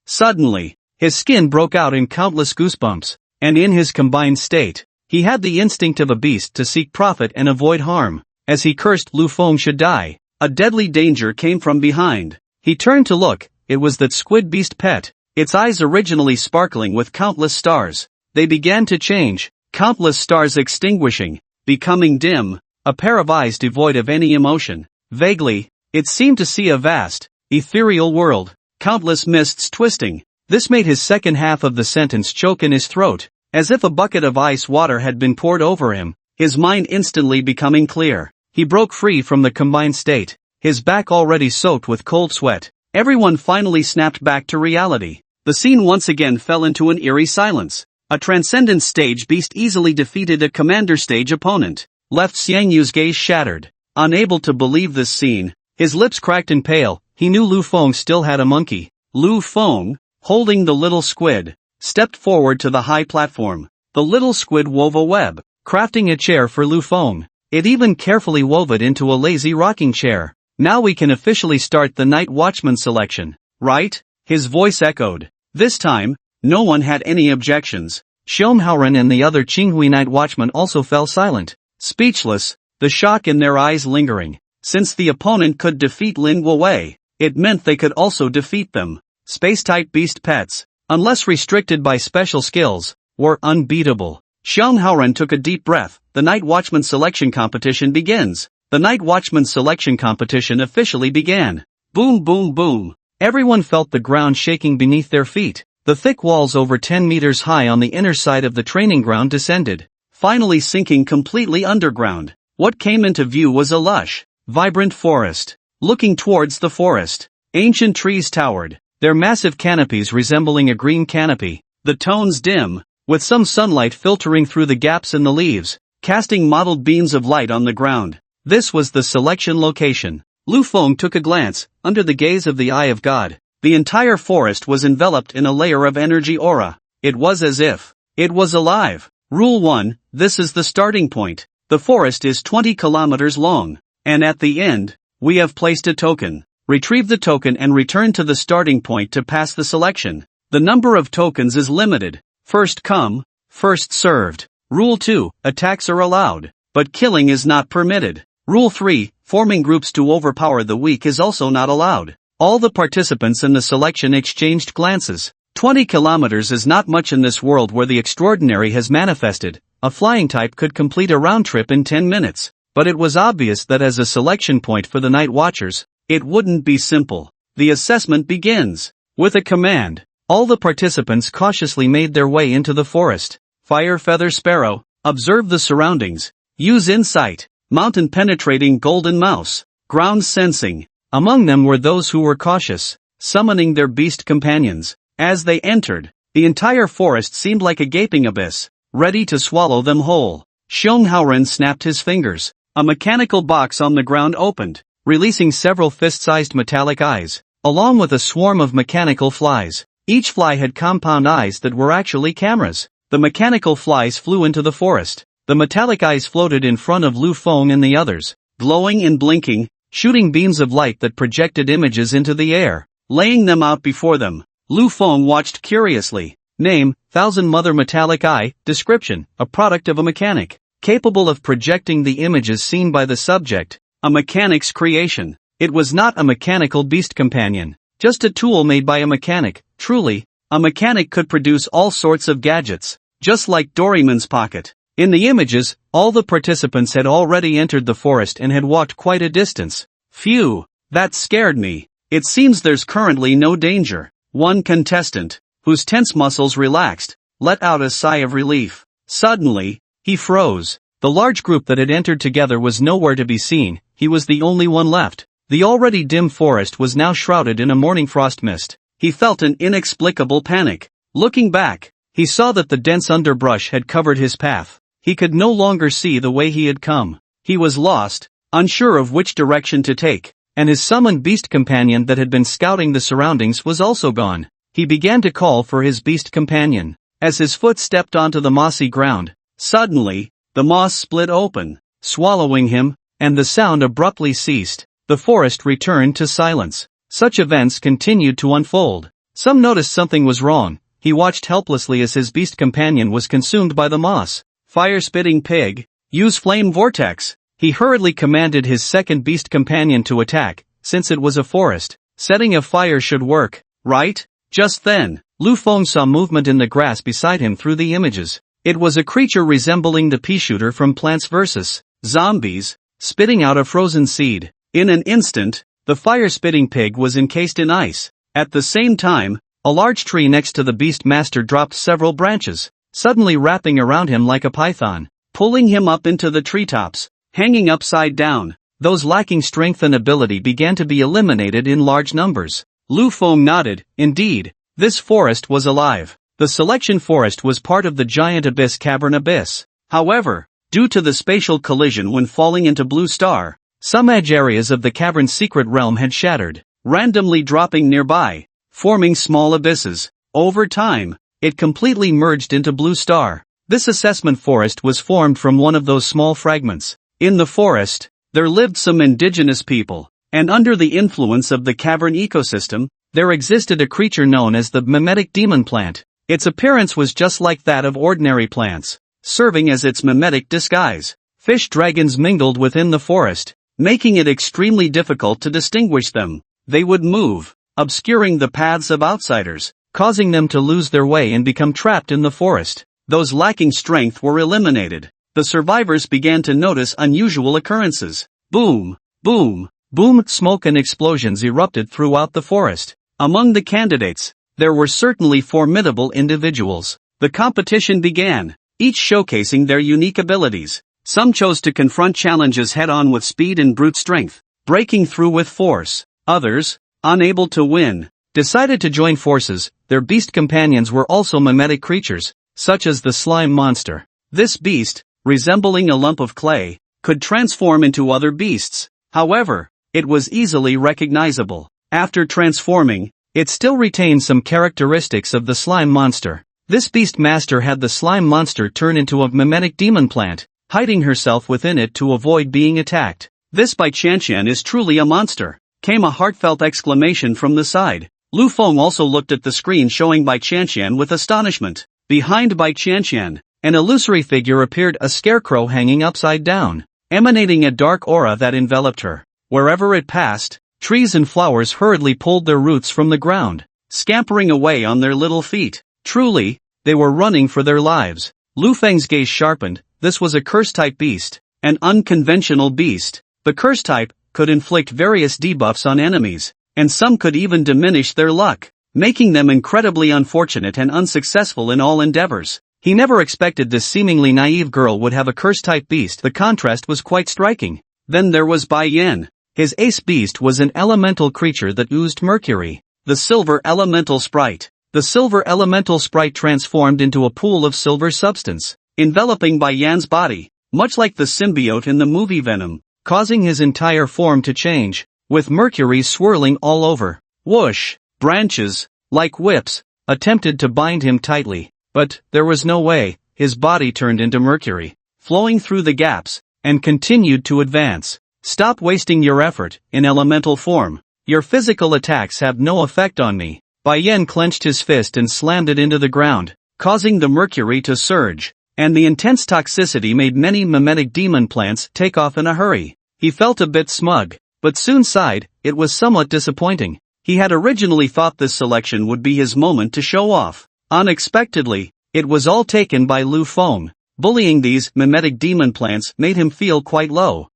Suddenly, his skin broke out in countless goosebumps, and in his combined state, he had the instinct of a beast to seek profit and avoid harm. As he cursed Lu Feng should die, a deadly danger came from behind. He turned to look. It was that squid beast pet, its eyes originally sparkling with countless stars. They began to change, countless stars extinguishing, becoming dim, a pair of eyes devoid of any emotion. Vaguely, it seemed to see a vast, ethereal world, countless mists twisting. This made his second half of the sentence choke in his throat, as if a bucket of ice water had been poured over him, his mind instantly becoming clear. He broke free from the combined state, his back already soaked with cold sweat. Everyone finally snapped back to reality. The scene once again fell into an eerie silence. A transcendent stage beast easily defeated a commander stage opponent. Left Xiang Yu's gaze shattered, unable to believe this scene. His lips cracked and pale. He knew Lu Feng still had a monkey. Lu Feng, holding the little squid, stepped forward to the high platform. The little squid wove a web, crafting a chair for Lu Feng. It even carefully wove it into a lazy rocking chair. Now we can officially start the night watchman selection, right? His voice echoed. This time, no one had any objections. Shomhaoren and the other Qinghui night watchmen also fell silent, speechless, the shock in their eyes lingering. Since the opponent could defeat Lin Guowei, it meant they could also defeat them. Space-type beast pets, unless restricted by special skills, were unbeatable. Shomhaoren took a deep breath. The night watchman selection competition begins. The night watchman selection competition officially began. Boom boom boom. Everyone felt the ground shaking beneath their feet. The thick walls over 10 meters high on the inner side of the training ground descended, finally sinking completely underground. What came into view was a lush, vibrant forest. Looking towards the forest, ancient trees towered, their massive canopies resembling a green canopy. The tones dim, with some sunlight filtering through the gaps in the leaves, casting mottled beams of light on the ground. This was the selection location. Lu Feng took a glance. Under the gaze of the Eye of God, the entire forest was enveloped in a layer of energy aura. It was as if it was alive. Rule 1, this is the starting point. The forest is 20 kilometers long, and at the end, we have placed a token. Retrieve the token and return to the starting point to pass the selection. The number of tokens is limited. First come, first served. Rule 2, attacks are allowed, but killing is not permitted. Rule 3, forming groups to overpower the weak is also not allowed. All the participants in the selection exchanged glances. 20 kilometers is not much in this world where the extraordinary has manifested. A flying type could complete a round trip in 10 minutes. But it was obvious that as a selection point for the Night Watchers, it wouldn't be simple. The assessment begins with a command. All the participants cautiously made their way into the forest. Fire Feather Sparrow, observe the surroundings. Use Insight. Mountain Penetrating Golden Mouse. Ground Sensing. Among them were those who were cautious, summoning their beast companions. As they entered, the entire forest seemed like a gaping abyss, ready to swallow them whole. Xiong Haoren snapped his fingers. A mechanical box on the ground opened, releasing several fist-sized metallic eyes, along with a swarm of mechanical flies. Each fly had compound eyes that were actually cameras. The mechanical flies flew into the forest. The metallic eyes floated in front of Lu Feng and the others, glowing and blinking, shooting beams of light that projected images into the air, laying them out before them. Lu Feng watched curiously. Name, Thousand Mother Metallic Eye. Description, a product of a mechanic, capable of projecting the images seen by the subject. A mechanic's creation. It was not a mechanical beast companion, just a tool made by a mechanic. Truly, a mechanic could produce all sorts of gadgets, just like Doraemon's pocket. In the images, all the participants had already entered the forest and had walked quite a distance. Phew, that scared me. It seems there's currently no danger. One contestant, whose tense muscles relaxed, let out a sigh of relief. Suddenly, he froze. The large group that had entered together was nowhere to be seen. He was the only one left. The already dim forest was now shrouded in a morning frost mist. He felt an inexplicable panic. Looking back, he saw that the dense underbrush had covered his path. He could no longer see the way he had come. He was lost, unsure of which direction to take, and his summoned beast companion that had been scouting the surroundings was also gone. He began to call for his beast companion. As his foot stepped onto the mossy ground, suddenly, the moss split open, swallowing him, and the sound abruptly ceased. The forest returned to silence. Such events continued to unfold. Some noticed something was wrong. He watched helplessly as his beast companion was consumed by the moss. Fire-spitting pig, use flame vortex. He hurriedly commanded his second beast companion to attack, since it was a forest. Setting a fire should work, right? Just then, Lu Feng saw movement in the grass beside him through the images. It was a creature resembling the pea shooter from Plants vs. Zombies, spitting out a frozen seed. In an instant, the fire-spitting pig was encased in ice. At the same time, a large tree next to the beast master dropped several branches, suddenly wrapping around him like a python, pulling him up into the treetops. Hanging upside down, those lacking strength and ability began to be eliminated in large numbers. Lu Feng nodded. Indeed, this forest was alive. The selection forest was part of the giant abyss cavern abyss. However, due to the spatial collision when falling into Blue Star, some edge areas of the cavern's secret realm had shattered, randomly dropping nearby, forming small abysses. Over time, it completely merged into Blue Star. This assessment forest was formed from one of those small fragments. In the forest, there lived some indigenous people, and under the influence of the cavern ecosystem, there existed a creature known as the mimetic demon plant. Its appearance was just like that of ordinary plants, serving as its mimetic disguise. Fish dragons mingled within the forest, making it extremely difficult to distinguish them. They would move, obscuring the paths of outsiders, causing them to lose their way and become trapped in the forest. Those lacking strength were eliminated. The survivors began to notice unusual occurrences. Boom, boom, boom. Smoke and explosions erupted throughout the forest. Among the candidates, there were certainly formidable individuals. The competition began, each showcasing their unique abilities. Some chose to confront challenges head-on with speed and brute strength, breaking through with force. Others, unable to win, decided to join forces. Their beast companions were also mimetic creatures, such as the slime monster. This beast, resembling a lump of clay, could transform into other beasts. However, it was easily recognizable. After transforming, it still retained some characteristics of the slime monster. This beast master had the slime monster turn into a mimetic demon plant, hiding herself within it to avoid being attacked. This Bai Qianqian is truly a monster, came a heartfelt exclamation from the side. Lu Feng also looked at the screen showing Bai Qianqian with astonishment. Behind Bai Qianqian, an illusory figure appeared, a scarecrow hanging upside down, emanating a dark aura that enveloped her. Wherever it passed, trees and flowers hurriedly pulled their roots from the ground, scampering away on their little feet. Truly, they were running for their lives. Lu Feng's gaze sharpened. This was a curse-type beast, an unconventional beast. The curse type could inflict various debuffs on enemies, and some could even diminish their luck. making them incredibly unfortunate and unsuccessful in all endeavors. He never expected this seemingly naive girl would have a curse-type beast. The contrast was quite striking. Then there was Bai Yan. His ace beast was an elemental creature that oozed mercury. The Silver Elemental Sprite. The Silver Elemental Sprite transformed into a pool of silver substance, enveloping Bai Yan's body, much like the symbiote in the movie Venom, causing his entire form to change, with mercury swirling all over. Whoosh! Branches, like whips, attempted to bind him tightly, but there was no way. His body turned into mercury, flowing through the gaps, and continued to advance. Stop wasting your effort, in elemental form. Your physical attacks have no effect on me. Bai Yan clenched his fist and slammed it into the ground, causing the mercury to surge, and the intense toxicity made many mimetic demon plants take off in a hurry. He felt a bit smug, but soon sighed. It was somewhat disappointing. He had originally thought this selection would be his moment to show off. Unexpectedly, it was all taken by Lu Feng. Bullying these mimetic demon plants made him feel quite low.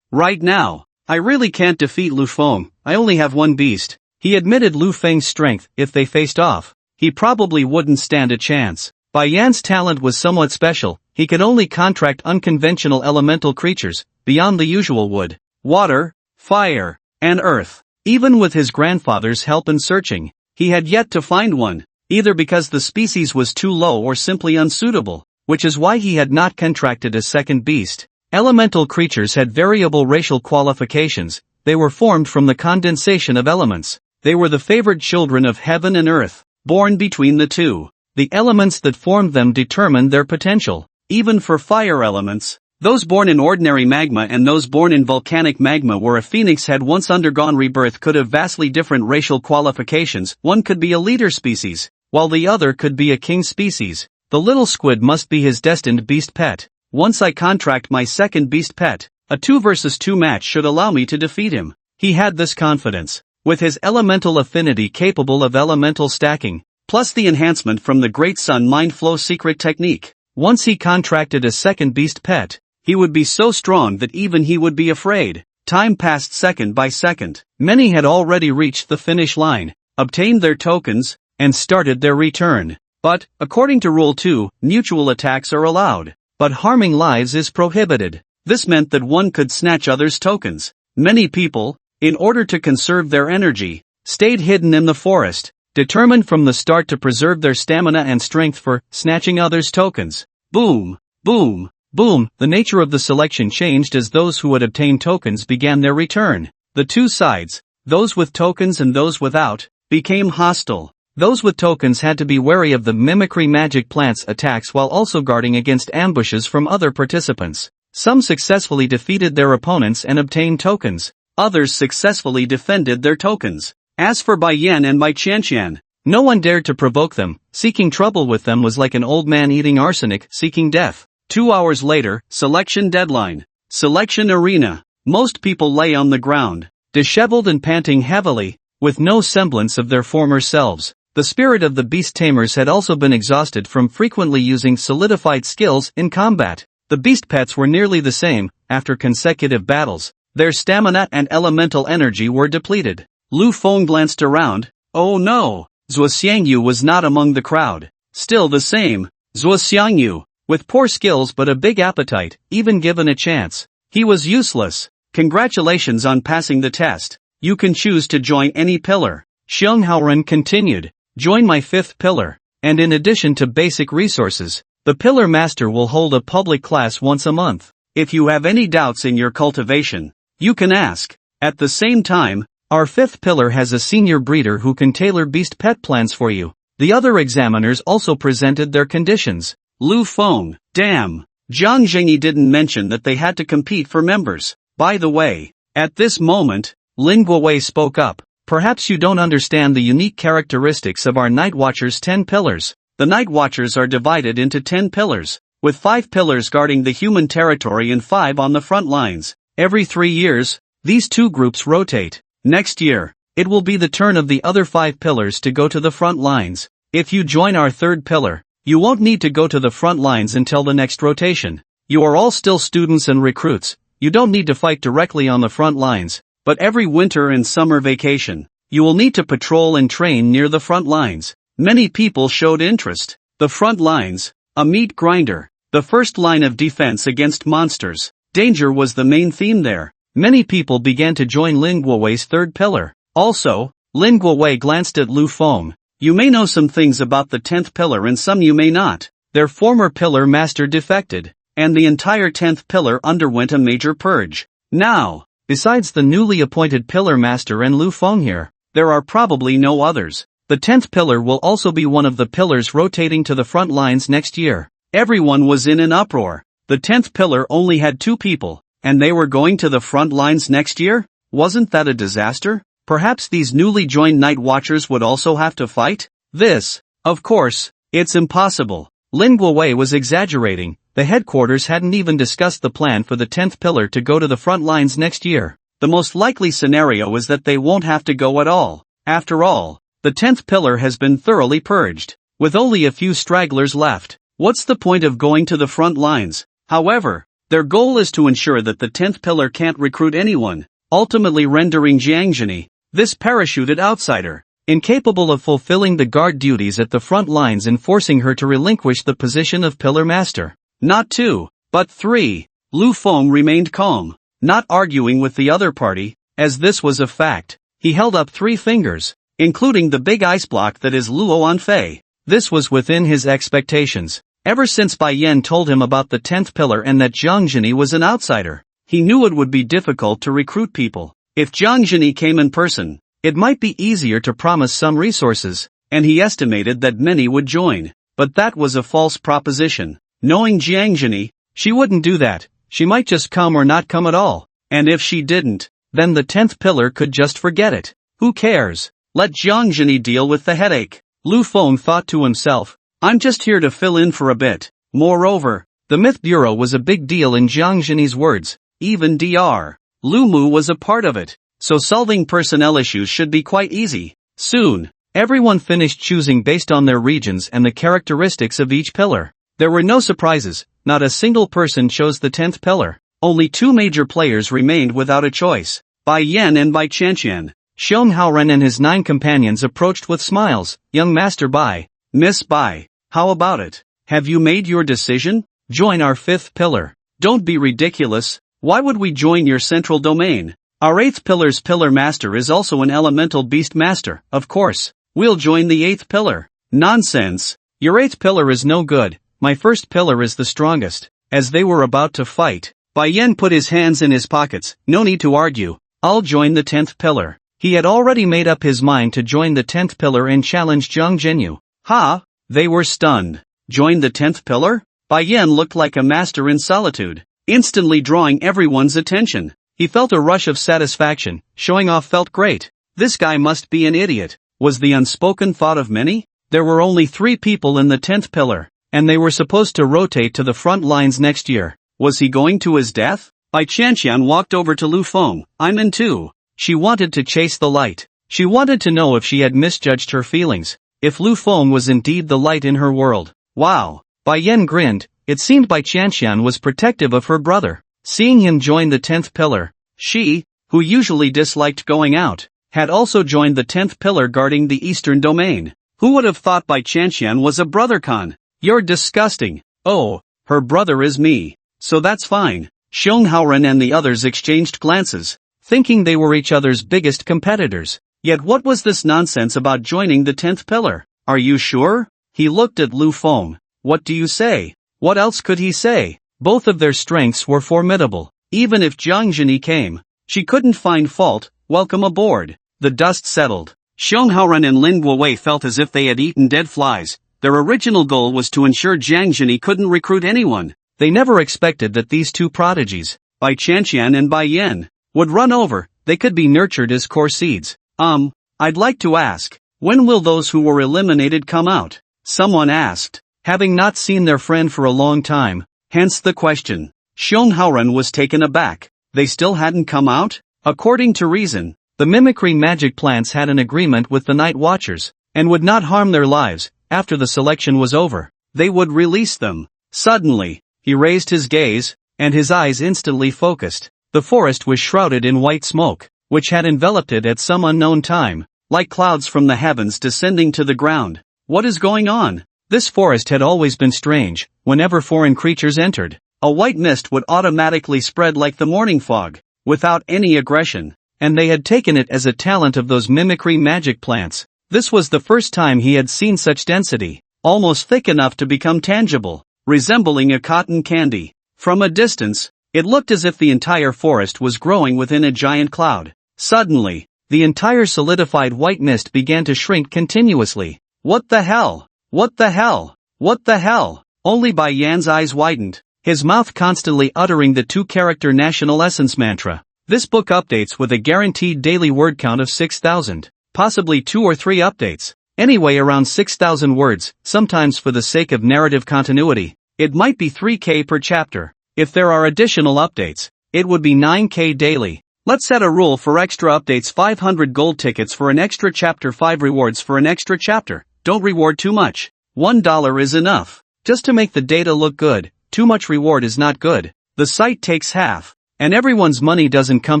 Right now, I really can't defeat Lu Feng. I only have one beast. He admitted Lu Feng's strength. If they faced off, he probably wouldn't stand a chance. Bai Yan's talent was somewhat special. He could only contract unconventional elemental creatures, beyond the usual wood, water, fire, and earth. Even with his grandfather's help in searching, he had yet to find one, either because the species was too low or simply unsuitable, which is why he had not contracted a second beast. Elemental creatures had variable racial qualifications. They were formed from the condensation of elements. They were the favored children of heaven and earth, born between the two. The elements that formed them determined their potential. Even for fire elements, those born in ordinary magma and those born in volcanic magma where a phoenix had once undergone rebirth could have vastly different racial qualifications. One could be a leader species, while the other could be a king species. The little squid must be his destined beast pet. Once I contract my second beast pet, a 2 versus 2 match should allow me to defeat him. He had this confidence. With his elemental affinity capable of elemental stacking, plus the enhancement from the Great Sun Mind Flow secret technique, once he contracted a second beast pet, he would be so strong that even he would be afraid. Time passed second by second. Many had already reached the finish line, obtained their tokens, and started their return. But, according to Rule 2, mutual attacks are allowed, but harming lives is prohibited. This meant that one could snatch others' tokens. Many people, in order to conserve their energy, stayed hidden in the forest, determined from the start to preserve their stamina and strength for snatching others' tokens. Boom, boom, boom. The nature of the selection changed as those who had obtained tokens began their return. The two sides, those with tokens and those without, became hostile. Those with tokens had to be wary of the mimicry magic plants' attacks while also guarding against ambushes from other participants. Some successfully defeated their opponents and obtained tokens. Others successfully defended their tokens. As for Bai Yan and Bai Qianqian, no one dared to provoke them. Seeking trouble with them was like an old man eating arsenic, seeking death. 2 hours later, selection deadline. Selection arena. Most people lay on the ground, disheveled and panting heavily, with no semblance of their former selves. The spirit of the beast tamers had also been exhausted from frequently using solidified skills in combat. The beast pets were nearly the same. After consecutive battles, their stamina and elemental energy were depleted. Lu Feng glanced around. Oh no! Zhuo Xiangyu was not among the crowd. Still the same. Zhuo Xiangyu, with poor skills but a big appetite, even given a chance, he was useless. Congratulations on passing the test. You can choose to join any pillar. Xiong Haoren continued. Join my 5th pillar, and in addition to basic resources, the pillar master will hold a public class once a month. If you have any doubts in your cultivation, you can ask. At the same time, our 5th pillar has a senior breeder who can tailor beast pet plans for you. The other examiners also presented their conditions. Lu Feng, damn. Jiang Zhengyi didn't mention that they had to compete for members. By the way, at this moment, Lin Guowei spoke up. Perhaps you don't understand the unique characteristics of our Night Watchers' 10 pillars. The Night Watchers are divided into 10 pillars, with 5 pillars guarding the human territory and 5 on the front lines. Every 3 years, these 2 groups rotate. Next year, it will be the turn of the other 5 pillars to go to the front lines. If you join our 3rd pillar, you won't need to go to the front lines until the next rotation. You are all still students and recruits. You don't need to fight directly on the front lines. But every winter and summer vacation, You will need to patrol and train near the front lines. Many people showed interest. The front lines, a meat grinder. The first line of defense against monsters. Danger was the main theme there. Many people began to join Lin Guowei's third pillar. Also, Lin Guowei glanced at Lu Feng. You may know some things about the 10th pillar and some you may not. Their former pillar master defected, and the entire 10th pillar underwent a major purge. Now, besides the newly appointed pillar master and Lu Feng here, there are probably no others. The 10th pillar will also be one of the pillars rotating to the front lines next year. Everyone was in an uproar. The 10th pillar only had 2 people, and they were going to the front lines next year? Wasn't that a disaster? Perhaps these newly joined Night Watchers would also have to fight? This, of course, it's impossible. Lin Guowei was exaggerating. The headquarters hadn't even discussed the plan for the 10th pillar to go to the front lines next year. The most likely scenario is that they won't have to go at all. After all, the 10th pillar has been thoroughly purged, with only a few stragglers left. What's the point of going to the front lines? However, their goal is to ensure that the 10th pillar can't recruit anyone, ultimately rendering Jiang Zhini, this parachuted outsider, incapable of fulfilling the guard duties at the front lines and forcing her to relinquish the position of pillar master. Not 2, but 3. Lu Feng remained calm, not arguing with the other party, as this was a fact. He held up 3 fingers, including the big ice block that is Luo Anfei. This was within his expectations. Ever since Bai Yan told him about the 10th pillar and that Jiang Zhini was an outsider, he knew it would be difficult to recruit people. If Jiang Zhini came in person, it might be easier to promise some resources, and he estimated that many would join. But that was a false proposition. Knowing Jiang Zhini, she wouldn't do that. She might just come or not come at all. And if she didn't, then the 10th pillar could just forget it. Who cares? Let Jiang Zhini deal with the headache. Lu Feng thought to himself, I'm just here to fill in for a bit. Moreover, the Myth Bureau was a big deal in Jiang Zhini's words. Even Dr. Lu Mu was a part of it, so solving personnel issues should be quite easy. Soon, everyone finished choosing based on their regions and the characteristics of each pillar. There were no surprises, not a single person chose the 10th pillar. Only 2 major players remained without a choice, Bai Yan and Bai Qianqian. Xiong Haoren and his 9 companions approached with smiles. Young Master Bai, Miss Bai, how about it? Have you made your decision? Join our 5th pillar. Don't be ridiculous. Why would we join your central domain? Our 8th pillar's pillar master is also an elemental beast master. Of course, we'll join the 8th pillar. Nonsense. Your 8th pillar is no good. My 1st pillar is the strongest. As they were about to fight, Bai Yan put his hands in his pockets. No need to argue. I'll join the 10th pillar. He had already made up his mind to join the 10th pillar and challenge Zhang Zhenyu. Ha! They were stunned. Join the 10th pillar? Bai Yan looked like a master in solitude, instantly drawing everyone's attention. He felt a rush of satisfaction. Showing off felt great. This guy must be an idiot, was the unspoken thought of many. There were only 3 people in the 10th pillar, and they were supposed to rotate to the front lines next year. Was he going to his death? Bai Qianqian walked over to Lu Feng. I'm in too. She wanted to chase the light. She wanted to know if she had misjudged her feelings. If Lu Feng was indeed the light in her world. Wow. Bai Yan grinned. It seemed Bai Qianqian was protective of her brother. Seeing him join the 10th pillar, she, who usually disliked going out, had also joined the 10th pillar guarding the eastern domain. Who would have thought Bai Qianqian was a brothercon? You're disgusting. Oh, her brother is me. So that's fine. Xiong Haoren and the others exchanged glances, thinking they were each other's biggest competitors. Yet what was this nonsense about joining the 10th pillar? Are you sure? He looked at Lu Feng. What do you say? What else could he say? Both of their strengths were formidable. Even if Jiang Zhini came, she couldn't find fault. Welcome aboard. The dust settled. Xiong Haoren and Lin Guowei felt as if they had eaten dead flies. Their original goal was to ensure Jiang Zhini couldn't recruit anyone. They never expected that these 2 prodigies, Bai Qianqian and Bai Yan, would run over. They could be nurtured as core seeds. I'd like to ask, when will those who were eliminated come out? Someone asked, having not seen their friend for a long time, hence the question. Xiong Haoren was taken aback. They still hadn't come out? According to reason, the mimicry magic plants had an agreement with the Night Watchers, and would not harm their lives. After the selection was over, they would release them. Suddenly, he raised his gaze, and his eyes instantly focused. The forest was shrouded in white smoke, which had enveloped it at some unknown time. like clouds from the heavens descending to the ground. What is going on? This forest had always been strange. Whenever foreign creatures entered, a white mist would automatically spread like the morning fog, without any aggression, and they had taken it as a talent of those mimicry magic plants. This was the first time he had seen such density, almost thick enough to become tangible, resembling a cotton candy. From a distance, it looked as if the entire forest was growing within a giant cloud. Suddenly, the entire solidified white mist began to shrink continuously. What the hell? What the hell? What the hell? Only Bai Yan's eyes widened, his mouth constantly uttering the two-character national essence mantra. This book updates with a guaranteed daily word count of 6,000, possibly 2 or 3 updates. Anyway, around 6,000 words, sometimes for the sake of narrative continuity. It might be 3K per chapter. If there are additional updates, it would be 9K daily. Let's set a rule for extra updates: 500 gold tickets for an extra chapter, 5 rewards for an extra chapter. Don't reward too much. $1 is enough. Just to make the data look good. Too much reward is not good. The site takes half, and everyone's money doesn't come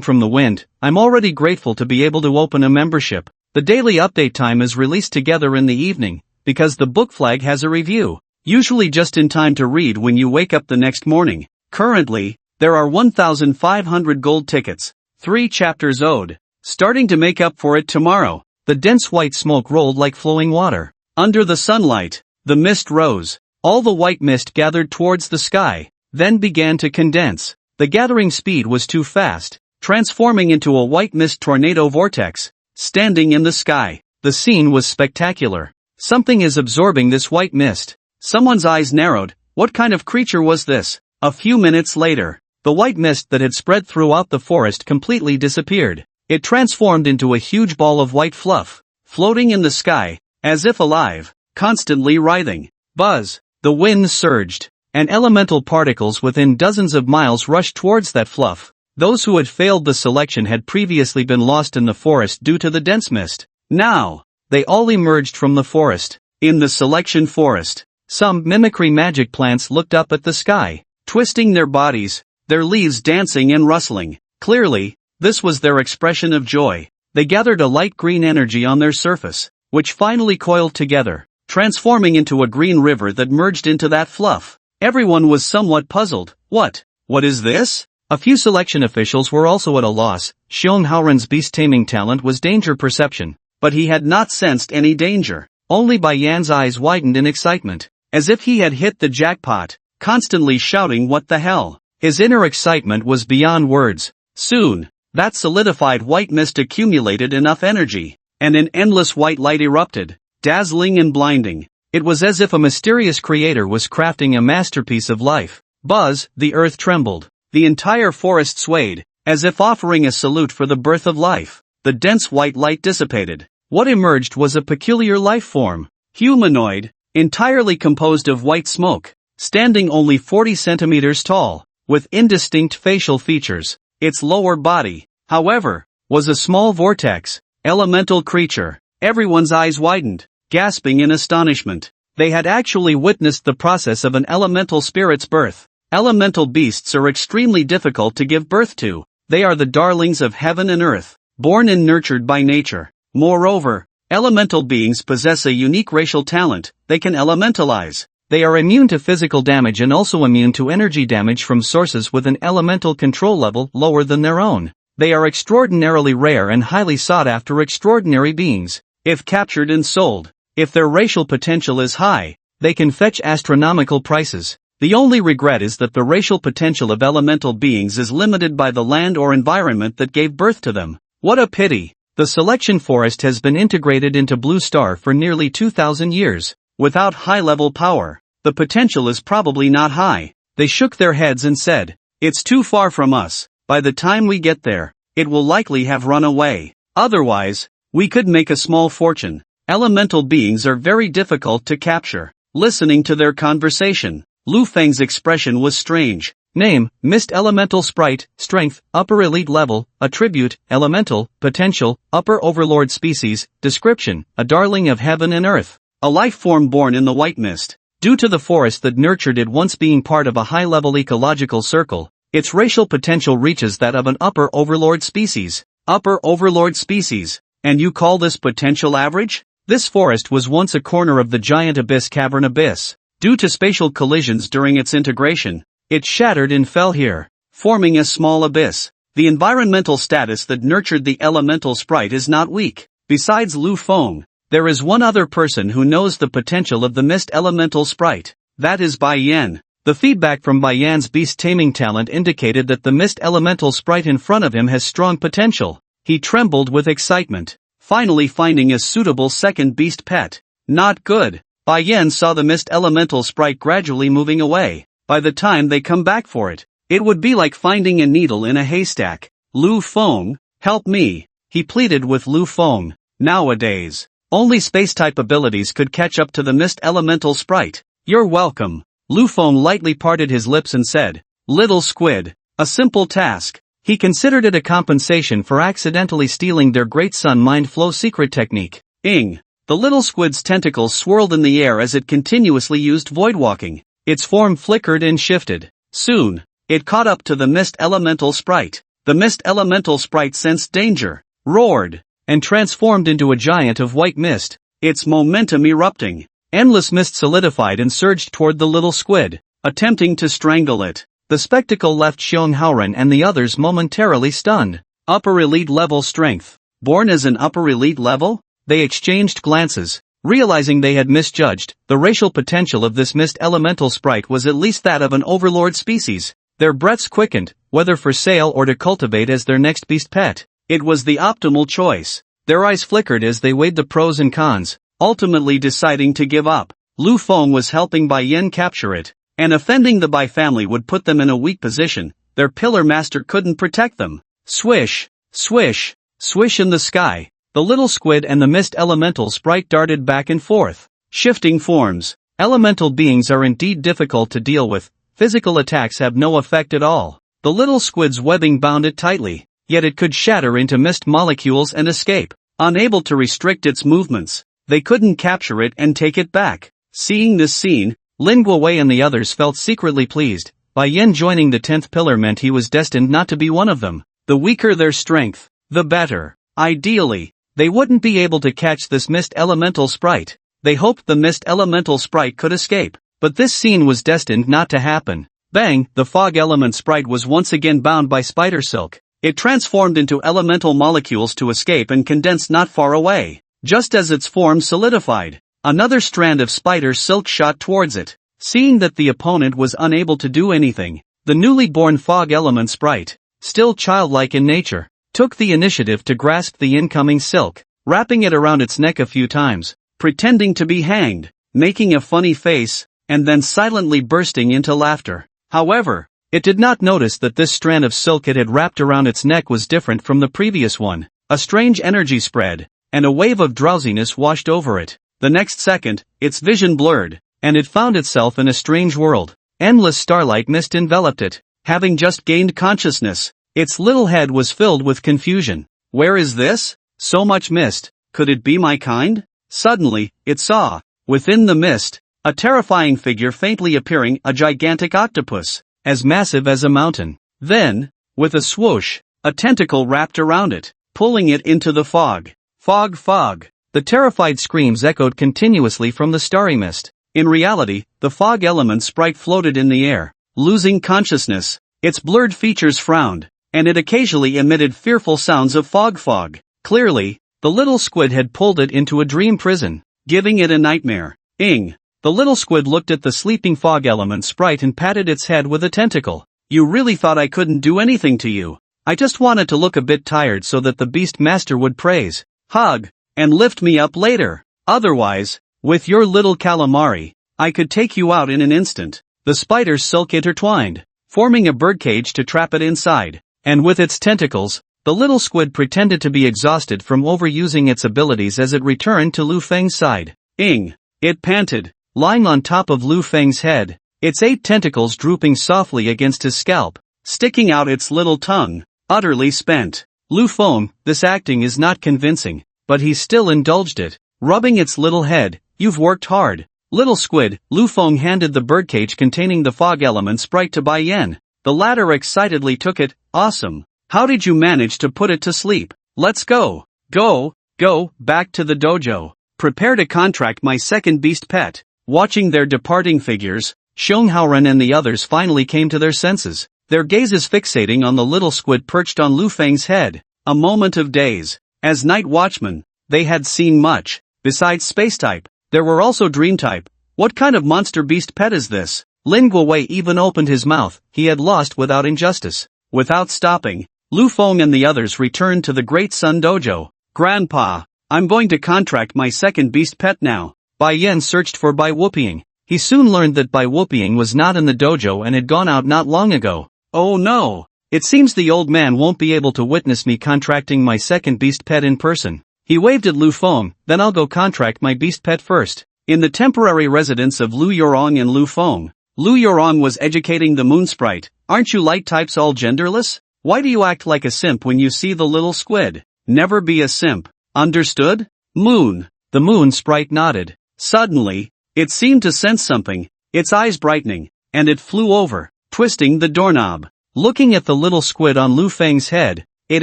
from the wind. I'm already grateful to be able to open a membership. The daily update time is released together in the evening, because the book flag has a review, usually just in time to read when you wake up the next morning. Currently, there are 1,500 gold tickets, 3 chapters owed. Starting to make up for it tomorrow. The dense white smoke rolled like flowing water. Under the sunlight, the mist rose. All the white mist gathered towards the sky, then began to condense. The gathering speed was too fast, transforming into a white mist tornado vortex. Standing in the sky, the scene was spectacular. Something is absorbing this white mist. Someone's eyes narrowed. What kind of creature was this? A few minutes later, the white mist that had spread throughout the forest completely disappeared. It transformed into a huge ball of white fluff, floating in the sky, as if alive, constantly writhing. Buzz! The wind surged, and elemental particles within dozens of miles rushed towards that fluff. Those who had failed the selection had previously been lost in the forest due to the dense mist. Now, they all emerged from the forest. In the selection forest, some mimicry magic plants looked up at the sky, twisting their bodies, their leaves dancing and rustling. Clearly, this was their expression of joy. They gathered a light green energy on their surface, which finally coiled together, transforming into a green river that merged into that fluff. Everyone was somewhat puzzled. What is this? A few selection officials were also at a loss. Xiong Haoran's beast-taming talent was danger perception, but he had not sensed any danger. Only Bai Yan's eyes widened in excitement, as if he had hit the jackpot, constantly shouting what the hell. His inner excitement was beyond words. Soon, that solidified white mist accumulated enough energy, and an endless white light erupted, dazzling and blinding. It was as if a mysterious creator was crafting a masterpiece of life. Buzz! The earth trembled. The entire forest swayed, as if offering a salute for the birth of life. The dense white light dissipated. What emerged was a peculiar life form. Humanoid, entirely composed of white smoke, standing only 40 centimeters tall, with indistinct facial features. Its lower body, however, was a small vortex, elemental creature. Everyone's eyes widened, gasping in astonishment. They had actually witnessed the process of an elemental spirit's birth. Elemental beasts are extremely difficult to give birth to. They are the darlings of heaven and earth, born and nurtured by nature. Moreover, elemental beings possess a unique racial talent. They can elementalize. They are immune to physical damage and also immune to energy damage from sources with an elemental control level lower than their own. They are extraordinarily rare and highly sought after extraordinary beings. If captured and sold, if their racial potential is high, they can fetch astronomical prices. The only regret is that the racial potential of elemental beings is limited by the land or environment that gave birth to them. What a pity! The selection forest has been integrated into Blue Star for nearly 2,000 years. Without high-level power, the potential is probably not high. They shook their heads and said, "It's too far from us. By the time we get there, it will likely have run away. Otherwise, we could make a small fortune." Elemental beings are very difficult to capture. Listening to their conversation, Lu Feng's expression was strange. Name: Mist Elemental Sprite. Strength: Upper Elite Level. Attribute: Elemental. Potential: Upper Overlord Species. Description: A darling of heaven and earth. A life form born in the white mist. Due to the forest that nurtured it once being part of a high-level ecological circle, its racial potential reaches that of an upper overlord species. Upper overlord species. And you call this potential average? This forest was once a corner of the giant abyss cavern abyss. Due to spatial collisions during its integration, it shattered and fell here, forming a small abyss. The environmental status that nurtured the elemental sprite is not weak. Besides Lu Feng, there is one other person who knows the potential of the mist elemental sprite. That is Bai Yan. The feedback from Bai Yan's beast taming talent indicated that the mist elemental sprite in front of him has strong potential. He trembled with excitement, finally finding a suitable second beast pet. Not good. Bai Yan saw the mist elemental sprite gradually moving away. By the time they come back for it, it would be like finding a needle in a haystack. Lu Feng, help me, he pleaded with Lu Feng. Nowadays, only space-type abilities could catch up to the mist elemental sprite. You're welcome. Lu Feng lightly parted his lips and said, "Little squid, a simple task." He considered it a compensation for accidentally stealing their great sun mind flow secret technique. Ing. The little squid's tentacles swirled in the air as it continuously used void walking. Its form flickered and shifted. Soon, it caught up to the mist elemental sprite. The mist elemental sprite sensed danger, roared, and transformed into a giant of white mist, its momentum erupting. Endless mist solidified and surged toward the little squid, attempting to strangle it. The spectacle left Xiong Haoren and the others momentarily stunned. Upper elite level strength. Born as an upper elite level? They exchanged glances, realizing they had misjudged. The racial potential of this mist elemental sprite was at least that of an overlord species. Their breaths quickened, whether for sale or to cultivate as their next beast pet. It was the optimal choice. Their eyes flickered as they weighed the pros and cons, ultimately deciding to give up. Lu Feng was helping Bai Yan capture it, and offending the Bai family would put them in a weak position. Their pillar master couldn't protect them. Swish, swish, swish in the sky. The little squid and the mist elemental sprite darted back and forth, shifting forms. Elemental beings are indeed difficult to deal with. Physical attacks have no effect at all. The little squid's webbing bound it tightly, yet it could shatter into mist molecules and escape. Unable to restrict its movements, they couldn't capture it and take it back. Seeing this scene, Lin Guowei and the others felt secretly pleased. Bai Yan joining the 10th pillar meant he was destined not to be one of them. The weaker their strength, the better. Ideally, they wouldn't be able to catch this mist elemental sprite. They hoped the mist elemental sprite could escape, but this scene was destined not to happen. Bang! The fog element sprite was once again bound by spider silk. It transformed into elemental molecules to escape and condensed not far away. Just as its form solidified, another strand of spider silk shot towards it. Seeing that the opponent was unable to do anything, the newly born fog element sprite, still childlike in nature, took the initiative to grasp the incoming silk, wrapping it around its neck a few times, pretending to be hanged, making a funny face, and then silently bursting into laughter. However, it did not notice that this strand of silk it had wrapped around its neck was different from the previous one. A strange energy spread, and a wave of drowsiness washed over it. The next second, its vision blurred, and it found itself in a strange world. Endless starlight mist enveloped it. Having just gained consciousness, its little head was filled with confusion. Where is this? So much mist, could it be my kind? Suddenly, it saw, within the mist, a terrifying figure faintly appearing, a gigantic octopus, as massive as a mountain. Then, with a swoosh, a tentacle wrapped around it, pulling it into the fog. Fog, fog. The terrified screams echoed continuously from the starry mist. In reality, the fog element sprite floated in the air, losing consciousness. Its blurred features frowned, and it occasionally emitted fearful sounds of fog. Clearly, the little squid had pulled it into a dream prison, giving it a nightmare. Ing. The little squid looked at the sleeping fog element sprite and patted its head with a tentacle. You really thought I couldn't do anything to you? I just wanted to look a bit tired so that the beast master would praise, hug, and lift me up later. Otherwise, with your little calamari, I could take you out in an instant. The spider's silk intertwined, forming a birdcage to trap it inside, and with its tentacles, the little squid pretended to be exhausted from overusing its abilities as it returned to Lu Feng's side. Ing. It panted, lying on top of Lu Feng's head, its 8 tentacles drooping softly against his scalp, sticking out its little tongue, utterly spent. Lu Feng, this acting is not convincing, but he still indulged it, rubbing its little head. You've worked hard, little squid. Lu Feng handed the birdcage containing the fog element sprite to Bai Yan. The latter excitedly took it. Awesome. How did you manage to put it to sleep? Let's go. Go. Go back to the dojo. Prepare to contract my second beast pet. Watching their departing figures, Shong Haoren and the others finally came to their senses, their gazes fixating on the little squid perched on Lu Feng's head. A moment of daze. As night watchmen, they had seen much. Besides space type, there were also dream type. What kind of monster beast pet is this? Lin Guowei even opened his mouth. He had lost without injustice. Without stopping, Lu Feng and the others returned to the Great Sun Dojo. Grandpa, I'm going to contract my second beast pet now. Bai Yan searched for Bai Wupiang. He soon learned that Bai Wupiang was not in the dojo and had gone out not long ago. Oh no! It seems the old man won't be able to witness me contracting my second beast pet in person. He waved at Lu Feng. Then I'll go contract my beast pet first. In the temporary residence of Lu Yorong and Lu Feng, Lu Yorong was educating the moon sprite. Aren't you light types all genderless? Why do you act like a simp when you see the little squid? Never be a simp. Understood? Moon. The moon sprite nodded. Suddenly, it seemed to sense something, its eyes brightening, and it flew over, twisting the doorknob. Looking at the little squid on Lu Feng's head, it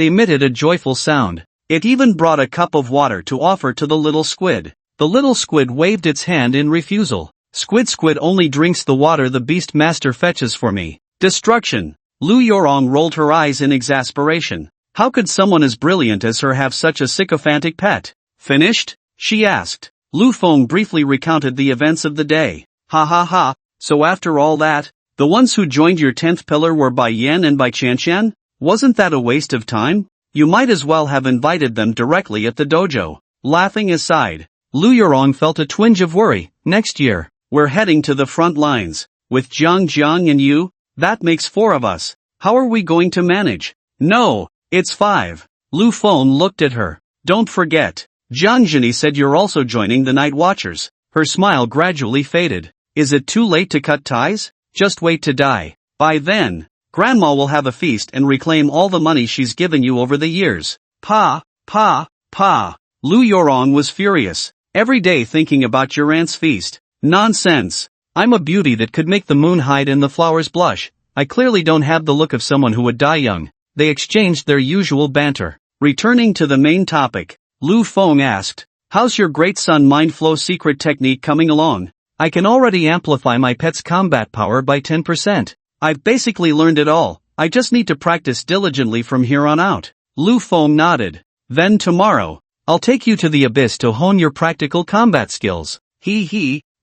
emitted a joyful sound. It even brought a cup of water to offer to the little squid. The little squid waved its hand in refusal. Squid only drinks the water the beast master fetches for me. Destruction. Lu Yorong rolled her eyes in exasperation. How could someone as brilliant as her have such a sycophantic pet? Finished? She asked. Lu Feng briefly recounted the events of the day. Ha ha ha, so after all that, the ones who joined your 10th pillar were Bai Yan and Bai Qianqian? Wasn't that a waste of time? You might as well have invited them directly at the dojo. Laughing aside, Lu Yorong felt a twinge of worry. Next year, we're heading to the front lines. With Jiang and you, that makes 4 of us. How are we going to manage? No, it's 5. Lu Feng looked at her. Don't forget. Jiang Zhini said you're also joining the Night Watchers. Her smile gradually faded. Is it too late to cut ties? Just wait to die. By then, Grandma will have a feast and reclaim all the money she's given you over the years. Pa. Lu Yorong was furious. Every day thinking about your aunt's feast. Nonsense. I'm a beauty that could make the moon hide and the flowers blush. I clearly don't have the look of someone who would die young. They exchanged their usual banter. Returning to the main topic, Lu Feng asked, how's your great sun mind flow secret technique coming along? I can already amplify my pet's combat power by 10%. I've basically learned it all. I just need to practice diligently from here on out. Lu Feng nodded. Then tomorrow, I'll take you to the abyss to hone your practical combat skills.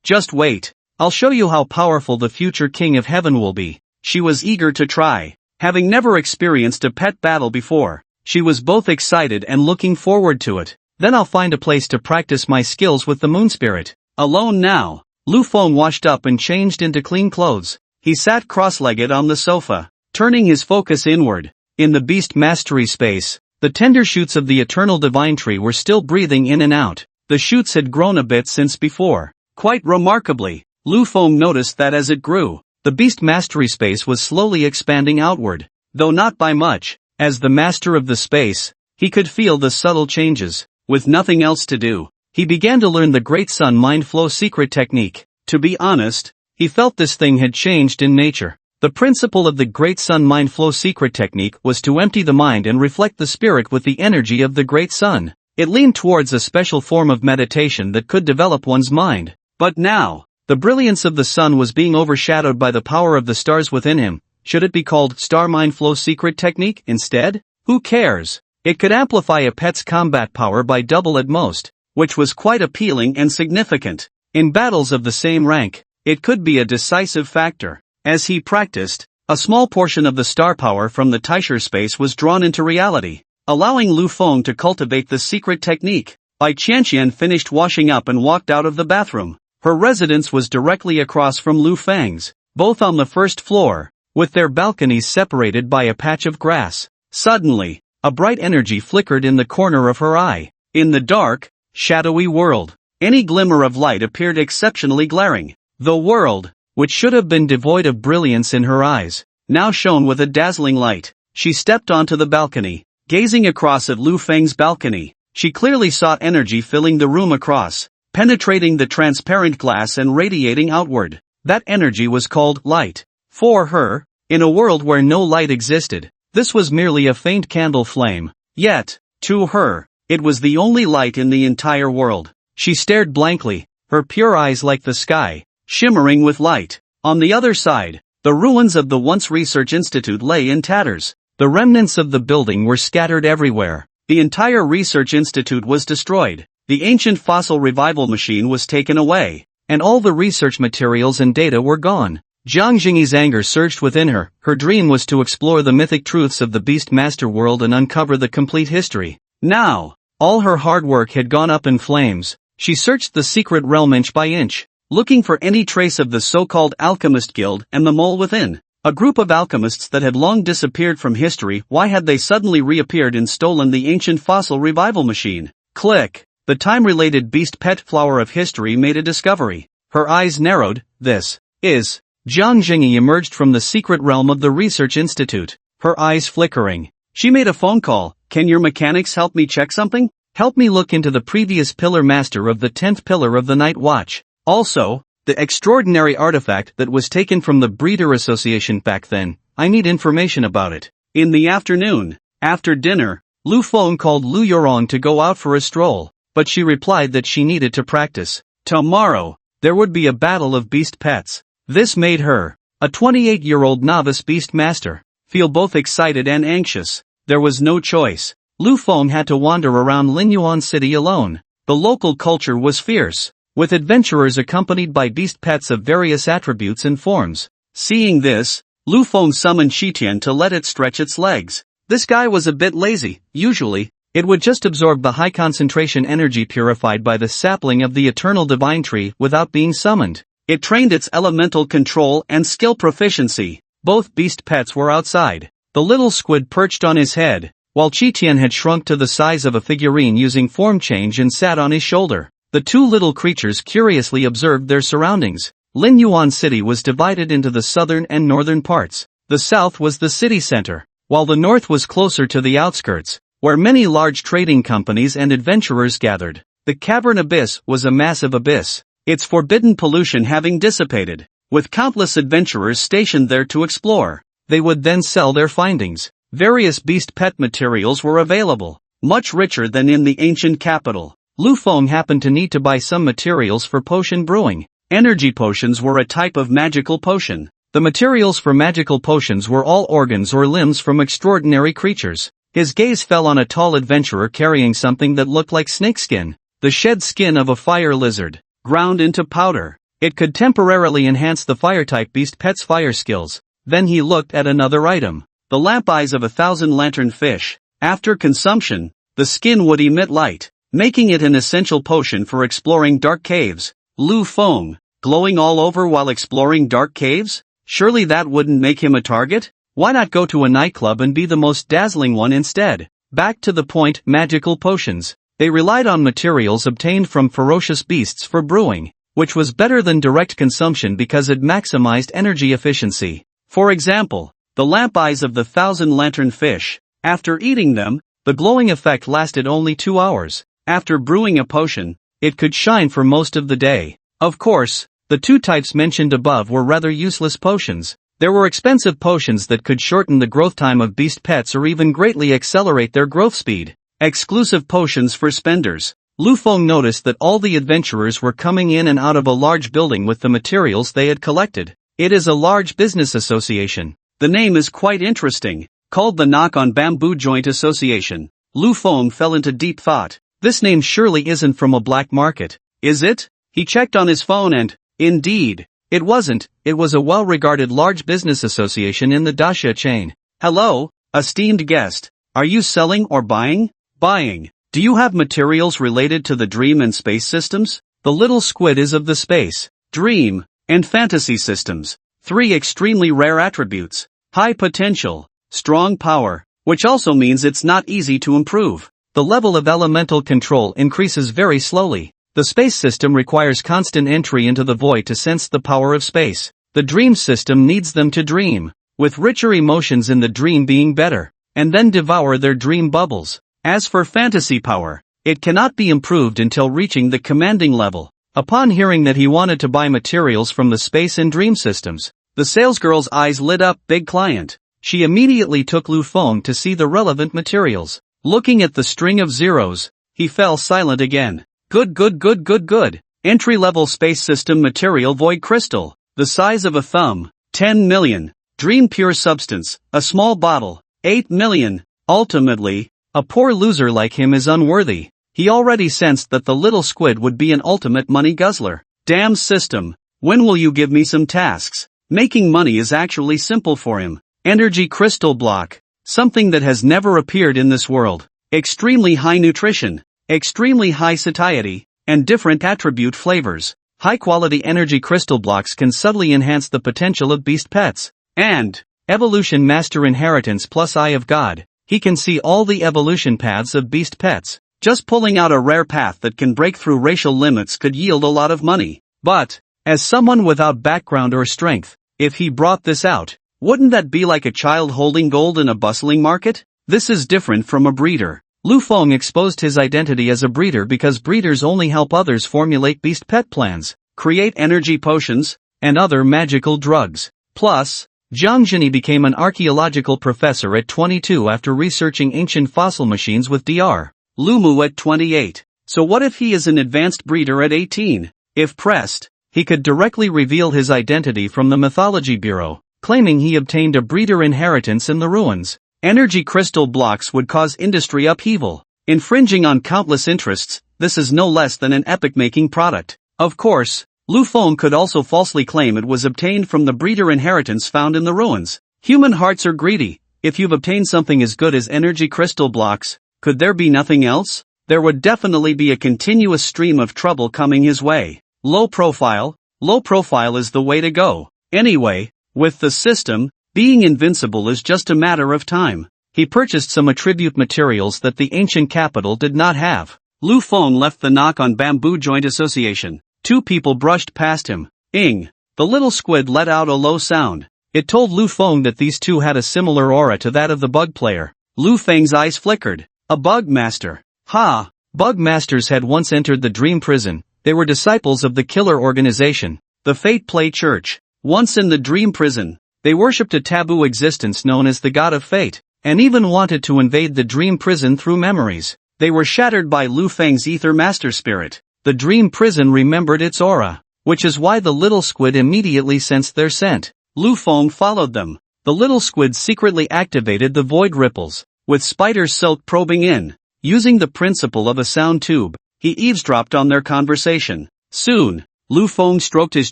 Just wait. I'll show you how powerful the future king of heaven will be. She was eager to try. Having never experienced a pet battle before, she was both excited and looking forward to it. Then I'll find a place to practice my skills with the moon spirit. Alone now, Lu Feng washed up and changed into clean clothes. He sat cross-legged on the sofa, turning his focus inward. In the beast mastery space, the tender shoots of the eternal divine tree were still breathing in and out. The shoots had grown a bit since before. Quite remarkably, Lu Feng noticed that as it grew, the beast mastery space was slowly expanding outward, though not by much. As the master of the space, he could feel the subtle changes. With nothing else to do, he began to learn the Great Sun Mind Flow secret technique. To be honest, he felt this thing had changed in nature. The principle of the Great Sun Mind Flow secret technique was to empty the mind and reflect the spirit with the energy of the Great Sun. It leaned towards a special form of meditation that could develop one's mind. But now, the brilliance of the sun was being overshadowed by the power of the stars within him. Should it be called Star Mind Flow Secret Technique instead? Who cares? It could amplify a pet's combat power by double at most, which was quite appealing and significant. In battles of the same rank, it could be a decisive factor. As he practiced, a small portion of the star power from the Taisher space was drawn into reality, allowing Lu Feng to cultivate the secret technique. Bai Qianqian finished washing up and walked out of the bathroom. Her residence was directly across from Lu Feng's, both on the first floor, with their balconies separated by a patch of grass. Suddenly, a bright energy flickered in the corner of her eye. In the dark, shadowy world, any glimmer of light appeared exceptionally glaring. The world, which should have been devoid of brilliance in her eyes, now shone with a dazzling light. She stepped onto the balcony, gazing across at Lu Feng's balcony. She clearly saw energy filling the room across, penetrating the transparent glass and radiating outward. That energy was called light. For her, in a world where no light existed, this was merely a faint candle flame. Yet, to her, It was the only light in the entire world. She stared blankly, her pure eyes like the sky, shimmering with light. On the other side, the ruins of the once research institute lay in tatters. The remnants of the building were scattered everywhere. The entire research institute was destroyed. The ancient fossil revival machine was taken away, and all the research materials and data were gone. Jiang Jingyi's anger surged within her. Her dream was to explore the mythic truths of the Beast Master world and uncover the complete history. Now, all her hard work had gone up in flames. She searched the secret realm inch by inch, looking for any trace of the so-called Alchemist Guild and the mole within. A group of alchemists that had long disappeared from history. Why had they suddenly reappeared and stolen the ancient fossil revival machine? Click. The time-related beast pet flower of history made a discovery. Her eyes narrowed. This is... Jiang Jingyi emerged from the secret realm of the research institute, her eyes flickering. She made a phone call. Can your mechanics help me check something? Help me look into the previous pillar master of the 10th pillar of the Night Watch. Also, the extraordinary artifact that was taken from the Breeder Association back then. I need information about it. In the afternoon, after dinner, Lu Feng called Lu Yurong to go out for a stroll, but she replied that she needed to practice. Tomorrow, there would be a battle of beast pets. This made her, a 28-year-old novice beast master, feel both excited and anxious. There was no choice. Lu Feng had to wander around Linyuan City alone. The local culture was fierce, with adventurers accompanied by beast pets of various attributes and forms. Seeing this, Lu Feng summoned Shitian to let it stretch its legs. This guy was a bit lazy. Usually, it would just absorb the high concentration energy purified by the sapling of the eternal divine tree without being summoned. It trained its elemental control and skill proficiency. Both beast pets were outside. The little squid perched on his head, while Qitian had shrunk to the size of a figurine using form change and sat on his shoulder. The two little creatures curiously observed their surroundings. Linyuan City was divided into the southern and northern parts. The south was the city center, while the north was closer to the outskirts, where many large trading companies and adventurers gathered. The cavern abyss was a massive abyss, its forbidden pollution having dissipated, with countless adventurers stationed there to explore. They would then sell their findings. Various beast pet materials were available, much richer than in the ancient capital. Lu Feng happened to need to buy some materials for potion brewing. Energy potions were a type of magical potion. The materials for magical potions were all organs or limbs from extraordinary creatures. His gaze fell on a tall adventurer carrying something that looked like snakeskin, the shed skin of a fire lizard, ground into powder. It could temporarily enhance the fire-type beast pet's fire skills. Then he looked at another item, the lamp eyes of 1,000 lantern fish. After consumption, the skin would emit light, making it an essential potion for exploring dark caves. Lu Feng, glowing all over while exploring dark caves? Surely that wouldn't make him a target? Why not go to a nightclub and be the most dazzling one instead? Back to the point, magical potions. They relied on materials obtained from ferocious beasts for brewing, which was better than direct consumption because it maximized energy efficiency. For example, the lamp eyes of the 1,000 lantern fish. After eating them, the glowing effect lasted only 2 hours. After brewing a potion, it could shine for most of the day. Of course, the two types mentioned above were rather useless potions. There were expensive potions that could shorten the growth time of beast pets or even greatly accelerate their growth speed. Exclusive potions for spenders. Lu Feng noticed that all the adventurers were coming in and out of a large building with the materials they had collected. It is a large business association. The name is quite interesting, called the Knock on Bamboo Joint Association. Lu Feng fell into deep thought. This name surely isn't from a black market, is it? He checked on his phone and, indeed, it wasn't. It was a well-regarded large business association in the Daxia chain. Hello, esteemed guest. Are you selling or buying? Buying. Do you have materials related to the dream and space systems? The little squid is of the space, dream, and fantasy systems. 3 extremely rare attributes. High potential, strong power, which also means it's not easy to improve. The level of elemental control increases very slowly. The space system requires constant entry into the void to sense the power of space. The dream system needs them to dream, with richer emotions in the dream being better, and then devour their dream bubbles. As for fantasy power, it cannot be improved until reaching the commanding level. Upon hearing that he wanted to buy materials from the space and dream systems, the salesgirl's eyes lit up. Big client. She immediately took Lu Feng to see the relevant materials. Looking at the string of zeros, he fell silent again. Good. Entry-level space system material void crystal. The size of a thumb. 10 million. Dream pure substance. A small bottle. 8 million. Ultimately, a poor loser like him is unworthy. He already sensed that the little squid would be an ultimate money guzzler. Damn system. When will you give me some tasks? Making money is actually simple for him. Energy crystal block. Something that has never appeared in this world. Extremely high nutrition. Extremely high satiety. And different attribute flavors. High-quality energy crystal blocks can subtly enhance the potential of beast pets. And Evolution Master Inheritance plus Eye of God. He can see all the evolution paths of beast pets. Just pulling out a rare path that can break through racial limits could yield a lot of money. But, as someone without background or strength, if he brought this out, wouldn't that be like a child holding gold in a bustling market? This is different from a breeder. Lu Feng exposed his identity as a breeder because breeders only help others formulate beast pet plans, create energy potions, and other magical drugs. Plus, Zhang Zhini became an archaeological professor at 22 after researching ancient fossil machines with Dr. Lumu at 28. So what if he is an advanced breeder at 18? If pressed, he could directly reveal his identity from the Mythology Bureau, claiming he obtained a breeder inheritance in the ruins. Energy crystal blocks would cause industry upheaval. Infringing on countless interests, this is no less than an epic-making product. Of course, Lu Feng could also falsely claim it was obtained from the breeder inheritance found in the ruins. Human hearts are greedy. If you've obtained something as good as energy crystal blocks, could there be nothing else? There would definitely be a continuous stream of trouble coming his way. Low profile is the way to go. Anyway, with the system, being invincible is just a matter of time. He purchased some attribute materials that the ancient capital did not have. Lu Feng left the knock on bamboo joint association. Two people brushed past him. Ing. The little squid let out a low sound. It told Lu Feng that these two had a similar aura to that of the bug player. Lu Feng's eyes flickered. A bug master. Ha! Bug masters had once entered the dream prison. They were disciples of the killer organization, the Fate Play Church. Once in the dream prison, they worshipped a taboo existence known as the God of Fate, and even wanted to invade the dream prison through memories. They were shattered by Lu Feng's ether master spirit. The dream prison remembered its aura, which is why the little squid immediately sensed their scent. Lu Feng followed them. The little squid secretly activated the void ripples, with spider silk probing in. Using the principle of a sound tube, he eavesdropped on their conversation. Soon, Lu Feng stroked his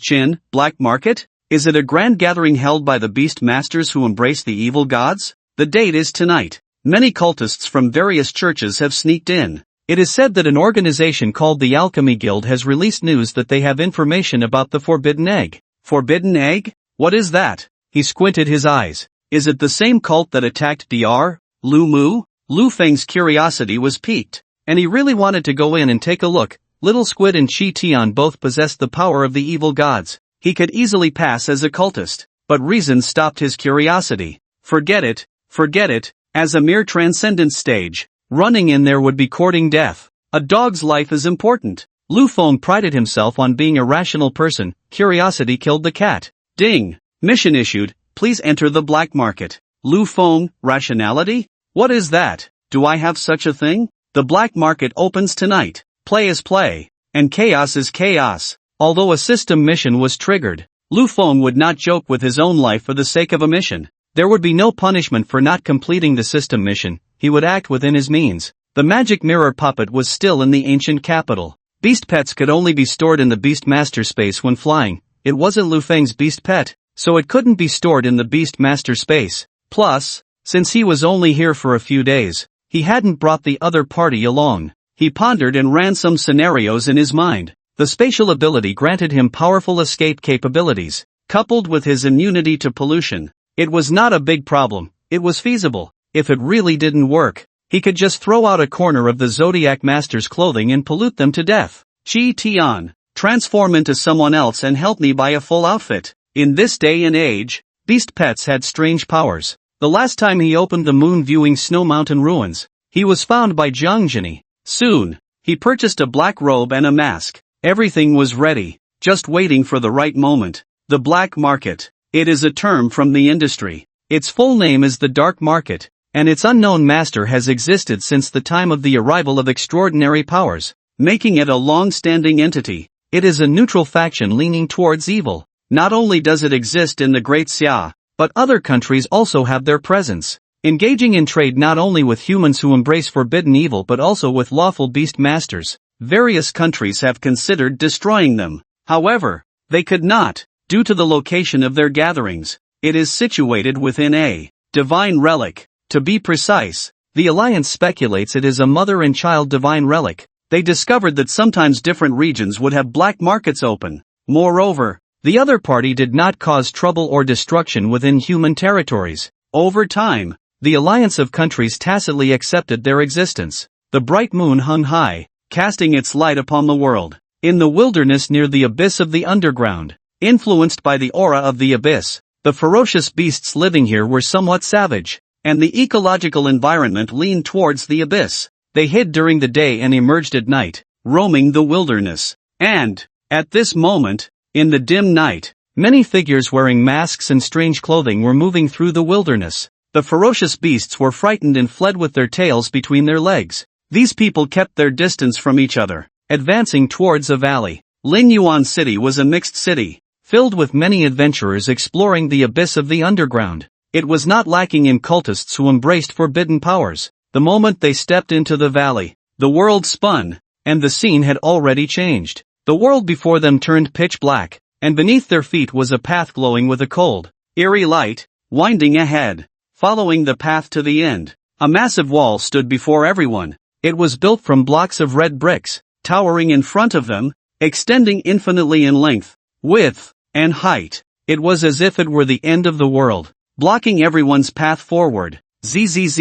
chin. Black market? Is it a grand gathering held by the beast masters who embrace the evil gods? The date is tonight. Many cultists from various churches have sneaked in. It is said that an organization called the Alchemy Guild has released news that they have information about the Forbidden Egg. Forbidden Egg? What is that? He squinted his eyes. Is it the same cult that attacked Dr. Lumu? Lu Feng's curiosity was piqued, and he really wanted to go in and take a look. Little Squid and Chi Tian both possessed the power of the evil gods. He could easily pass as a cultist, but reason stopped his curiosity. Forget it. As a mere transcendent stage, running in there would be courting death. A dog's life is important. Lu Feng prided himself on being a rational person. Curiosity killed the cat. Ding. Mission issued. Please enter the black market. Lu Feng, rationality? What is that? Do I have such a thing? The black market opens tonight. Play is play. And chaos is chaos. Although a system mission was triggered, Lu Feng would not joke with his own life for the sake of a mission. There would be no punishment for not completing the system mission. He would act within his means. The magic mirror puppet was still in the ancient capital. Beast pets could only be stored in the beast master space when flying. It wasn't Lu Feng's beast pet, so it couldn't be stored in the beast master space. Plus, since he was only here for a few days, he hadn't brought the other party along. He pondered and ran some scenarios in his mind. The spatial ability granted him powerful escape capabilities, coupled with his immunity to pollution. It was not a big problem. It was feasible. If it really didn't work, he could just throw out a corner of the Zodiac Master's clothing and pollute them to death. Chi Tian, transform into someone else and help me buy a full outfit. In this day and age, beast pets had strange powers. The last time he opened the moon-viewing snow mountain ruins, he was found by Zhang Zhini. Soon, he purchased a black robe and a mask. Everything was ready, just waiting for the right moment. The black market. It is a term from the industry. Its full name is the dark market. and its unknown master has existed since the time of the arrival of extraordinary powers, making it a long-standing entity. It is a neutral faction leaning towards evil. Not only does it exist in the Great Xia, but other countries also have their presence, engaging in trade not only with humans who embrace forbidden evil but also with lawful beast masters. Various countries have considered destroying them. However, they could not, due to the location of their gatherings. It is situated within a divine relic. To be precise, the Alliance speculates it is a mother and child divine relic. They discovered that sometimes different regions would have black markets open. Moreover, the other party did not cause trouble or destruction within human territories. Over time, the alliance of countries tacitly accepted their existence. The bright moon hung high, casting its light upon the world. In the wilderness near the abyss of the underground, influenced by the aura of the abyss, the ferocious beasts living here were somewhat savage, and the ecological environment leaned towards the abyss. They hid during the day and emerged at night, roaming the wilderness. And, at this moment, in the dim night, many figures wearing masks and strange clothing were moving through the wilderness. The ferocious beasts were frightened and fled with their tails between their legs. These people kept their distance from each other, advancing towards a valley. Lingyuan City was a mixed city, filled with many adventurers exploring the abyss of the underground. It was not lacking in cultists who embraced forbidden powers. The moment they stepped into the valley, the world spun, and the scene had already changed. The world before them turned pitch black, and beneath their feet was a path glowing with a cold, eerie light, winding ahead. Following the path to the end, a massive wall stood before everyone. It was built from blocks of red bricks, towering in front of them, extending infinitely in length, width, and height. It was as if it were the end of the world, blocking everyone's path forward. Zzz.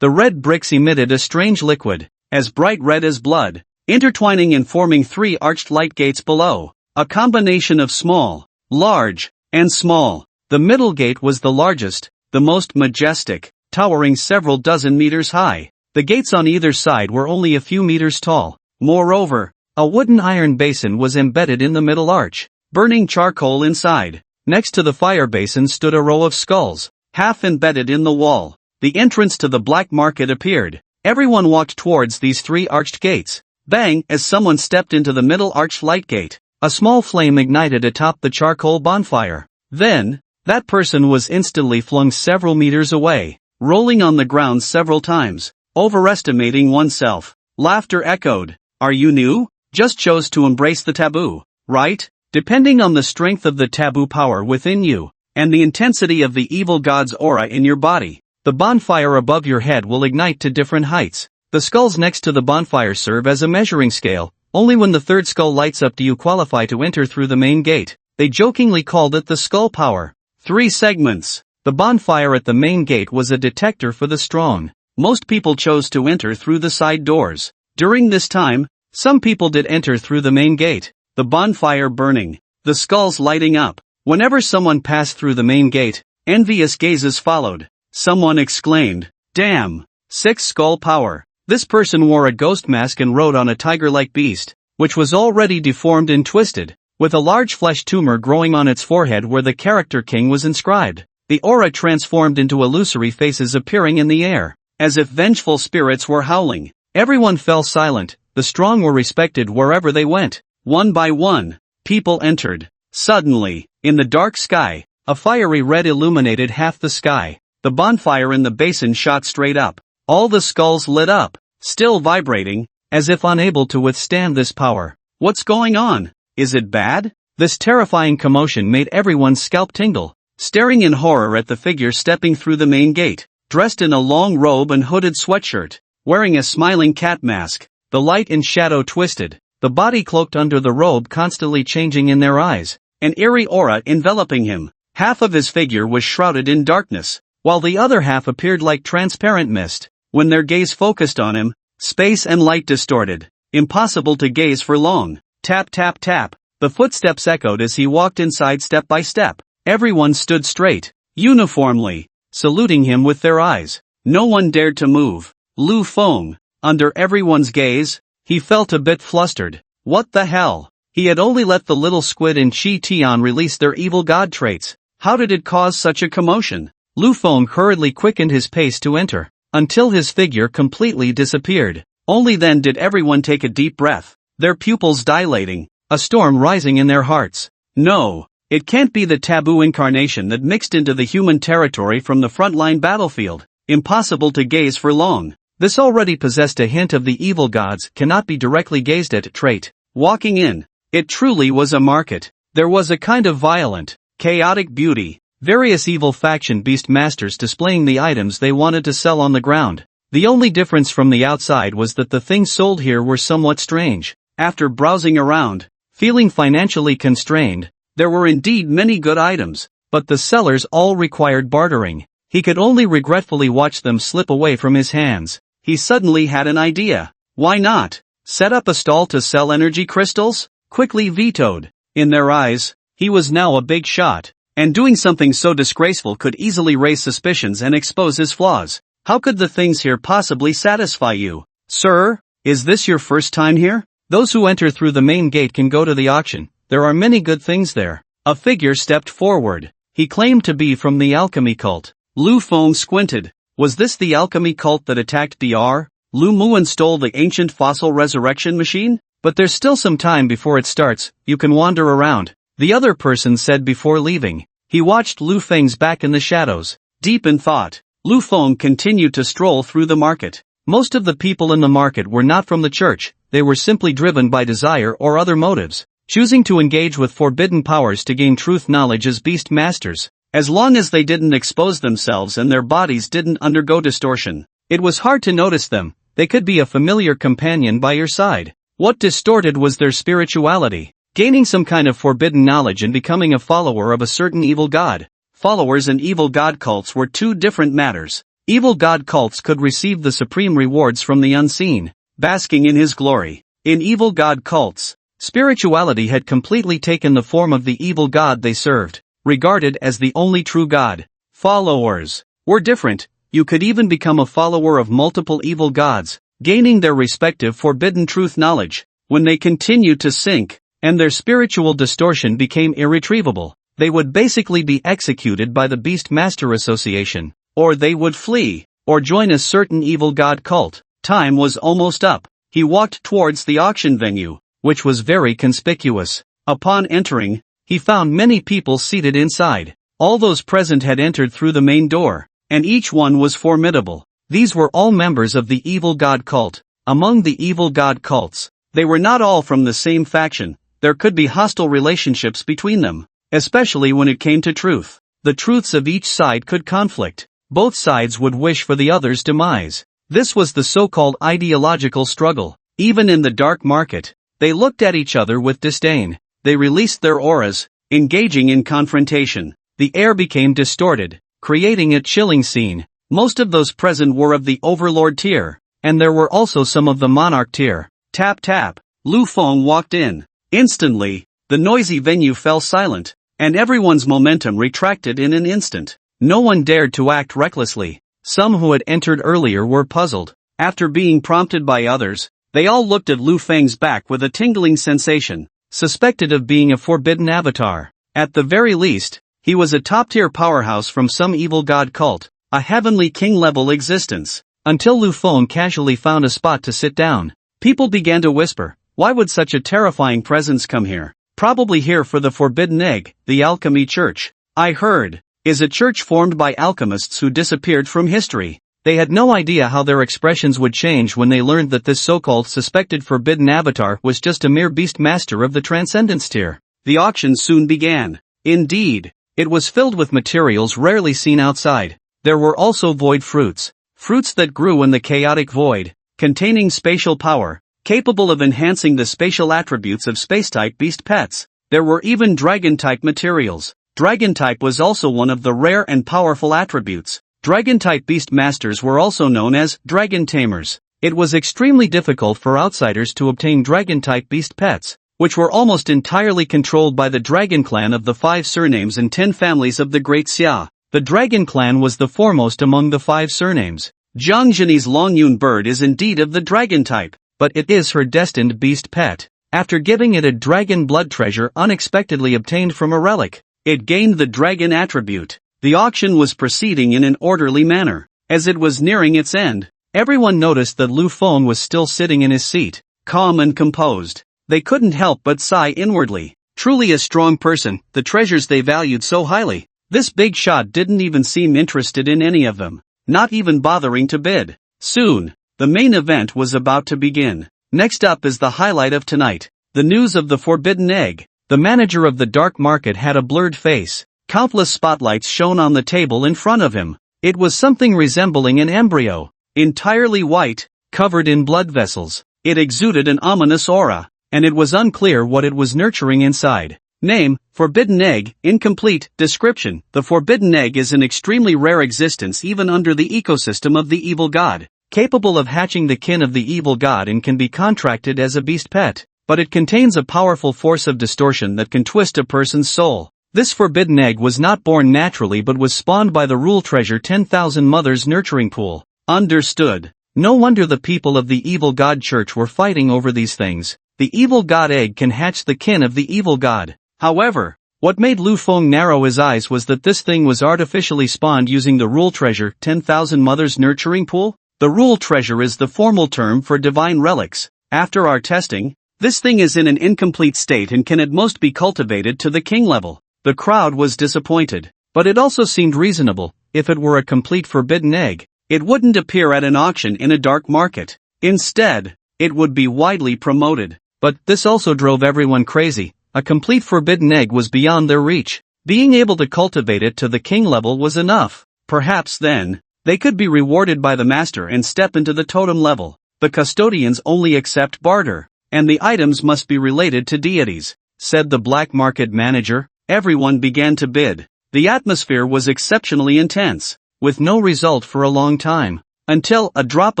The red bricks emitted a strange liquid, as bright red as blood, intertwining and forming three arched light gates below, a combination of small, large, and small. The middle gate was the largest, the most majestic, towering several dozen meters high. The gates on either side were only a few meters tall. Moreover, a wooden iron basin was embedded in the middle arch, burning charcoal inside. Next to the fire basin stood a row of skulls, half embedded in the wall. The entrance to the black market appeared. Everyone walked towards these three arched gates. Bang! As someone stepped into the middle arched light gate, a small flame ignited atop the charcoal bonfire. Then, that person was instantly flung several meters away, rolling on the ground several times. Overestimating oneself. Laughter echoed. Are you new? Just chose to embrace the taboo, right? Depending on the strength of the taboo power within you, and the intensity of the evil god's aura in your body, the bonfire above your head will ignite to different heights. The skulls next to the bonfire serve as a measuring scale. Only when the third skull lights up do you qualify to enter through the main gate. They jokingly called it the skull power. 3 segments. The bonfire at the main gate was a detector for the strong. Most people chose to enter through the side doors. During this time, some people did enter through the main gate. The bonfire burning, the skulls lighting up. Whenever someone passed through the main gate, envious gazes followed. Someone exclaimed, "Damn! 6 skull power." This person wore a ghost mask and rode on a tiger-like beast, which was already deformed and twisted, with a large flesh tumor growing on its forehead where the character king was inscribed. The aura transformed into illusory faces appearing in the air, as if vengeful spirits were howling. Everyone fell silent. The strong were respected wherever they went. One by one, people entered. Suddenly, in the dark sky, a fiery red illuminated half the sky. The bonfire in the basin shot straight up. All the skulls lit up, still vibrating, as if unable to withstand this power. What's going on? Is it bad? This terrifying commotion made everyone's scalp tingle. Staring in horror at the figure stepping through the main gate, dressed in a long robe and hooded sweatshirt, wearing a smiling cat mask, the light and shadow twisted, the body cloaked under the robe constantly changing in their eyes, an eerie aura enveloping him. Half of his figure was shrouded in darkness, while the other half appeared like transparent mist. When their gaze focused on him, space and light distorted, impossible to gaze for long. Tap tap tap, the footsteps echoed as he walked inside step by step. Everyone stood straight, uniformly, saluting him with their eyes. No one dared to move. Lu Feng, under everyone's gaze, he felt a bit flustered. What the hell? He had only let the little squid and Chi Tian release their evil god traits. How did it cause such a commotion? Lu Feng hurriedly quickened his pace to enter, until his figure completely disappeared. Only then did everyone take a deep breath, their pupils dilating, a storm rising in their hearts. No, it can't be the taboo incarnation that mixed into the human territory from the frontline battlefield. Impossible to gaze for long. This already possessed a hint of the evil gods cannot be directly gazed at trait. Walking in, it truly was a market. There was a kind of violent, chaotic beauty. Various evil faction beast masters displaying the items they wanted to sell on the ground. The only difference from the outside was that the things sold here were somewhat strange. After browsing around, feeling financially constrained, there were indeed many good items, but the sellers all required bartering. He could only regretfully watch them slip away from his hands. He suddenly had an idea. Why not set up a stall to sell energy crystals? Quickly vetoed. In their eyes, he was now a big shot, and doing something so disgraceful could easily raise suspicions and expose his flaws. How could the things here possibly satisfy you? Sir, is this your first time here? Those who enter through the main gate can go to the auction. There are many good things there. A figure stepped forward. He claimed to be from the alchemy cult. Lu Feng squinted. Was this the alchemy cult that attacked Dr. Lu Mu and stole the ancient fossil resurrection machine? But there's still some time before it starts, you can wander around, the other person said before leaving. He watched Lu Feng's back in the shadows. Deep in thought, Lu Feng continued to stroll through the market. Most of the people in the market were not from the church, they were simply driven by desire or other motives, choosing to engage with forbidden powers to gain truth knowledge as beast masters. As long as they didn't expose themselves and their bodies didn't undergo distortion, it was hard to notice them. They could be a familiar companion by your side. What distorted was their spirituality, gaining some kind of forbidden knowledge and becoming a follower of a certain evil god. Followers and evil god cults were two different matters. Evil god cults could receive the supreme rewards from the unseen, basking in his glory. In evil god cults, spirituality had completely taken the form of the evil god they served, regarded as the only true god. Followers were different. You could even become a follower of multiple evil gods, gaining their respective forbidden truth knowledge. When they continued to sink, and their spiritual distortion became irretrievable, they would basically be executed by the Beast Master Association, or they would flee, or join a certain evil god cult. Time was almost up. He walked towards the auction venue, which was very conspicuous. Upon entering, he found many people seated inside. All those present had entered through the main door, and each one was formidable. These were all members of the evil god cult. Among the evil god cults, they were not all from the same faction. There could be hostile relationships between them, especially when it came to truth. The truths of each side could conflict. Both sides would wish for the other's demise. This was the so-called ideological struggle. Even in the dark market, they looked at each other with disdain. They released their auras, engaging in confrontation. The air became distorted, creating a chilling scene. Most of those present were of the Overlord tier, and there were also some of the Monarch tier. Tap tap. Lu Feng walked in. Instantly, the noisy venue fell silent, and everyone's momentum retracted in an instant. No one dared to act recklessly. Some who had entered earlier were puzzled. After being prompted by others, they all looked at Lu Feng's back with a tingling sensation. Suspected of being a forbidden avatar. At the very least, he was a top-tier powerhouse from some evil god cult, a heavenly king-level existence. Until Lu Feng casually found a spot to sit down, people began to whisper, why would such a terrifying presence come here? Probably here for the forbidden egg, the alchemy church. I heard, is a church formed by alchemists who disappeared from history. They had no idea how their expressions would change when they learned that this so-called suspected forbidden avatar was just a mere beast master of the transcendence tier. The auction soon began. Indeed, it was filled with materials rarely seen outside. There were also void fruits. Fruits that grew in the chaotic void, containing spatial power, capable of enhancing the spatial attributes of space-type beast pets. There were even dragon-type materials. Dragon-type was also one of the rare and powerful attributes. Dragon-type beast masters were also known as dragon tamers. It was extremely difficult for outsiders to obtain dragon-type beast pets, which were almost entirely controlled by the dragon clan of the 5 surnames and 10 families of the Great Xia. The dragon clan was the foremost among the 5 surnames. Zhang Zhenyi's Longyun bird is indeed of the dragon type, but it is her destined beast pet. After giving it a dragon blood treasure unexpectedly obtained from a relic, it gained the dragon attribute. The auction was proceeding in an orderly manner. As it was nearing its end, everyone noticed that Lu Feng was still sitting in his seat, calm and composed. They couldn't help but sigh inwardly. Truly a strong person, the treasures they valued so highly. This big shot didn't even seem interested in any of them, not even bothering to bid. Soon, the main event was about to begin. Next up is the highlight of tonight, the news of the forbidden egg. The manager of the dark market had a blurred face. Countless spotlights shone on the table in front of him. It was something resembling an embryo, entirely white, covered in blood vessels. It exuded an ominous aura, and it was unclear what it was nurturing inside. Name, Forbidden Egg, incomplete. Description, the forbidden egg is an extremely rare existence even under the ecosystem of the evil god, capable of hatching the kin of the evil god and can be contracted as a beast pet, but it contains a powerful force of distortion that can twist a person's soul. This forbidden egg was not born naturally but was spawned by the rule treasure 10,000 mothers nurturing pool. Understood. No wonder the people of the evil god church were fighting over these things. The evil god egg can hatch the kin of the evil god. However, what made Lu Feng narrow his eyes was that this thing was artificially spawned using the rule treasure 10,000 mothers nurturing pool. The rule treasure is the formal term for divine relics. After our testing, this thing is in an incomplete state and can at most be cultivated to the king level. The crowd was disappointed, but it also seemed reasonable. If it were a complete forbidden egg, it wouldn't appear at an auction in a dark market. Instead, it would be widely promoted. But this also drove everyone crazy. A complete forbidden egg was beyond their reach. Being able to cultivate it to the king level was enough. Perhaps then, they could be rewarded by the master and step into the totem level. The custodians only accept barter, and the items must be related to deities, said the black market manager. Everyone began to bid. The atmosphere was exceptionally intense, with no result for a long time. Until a drop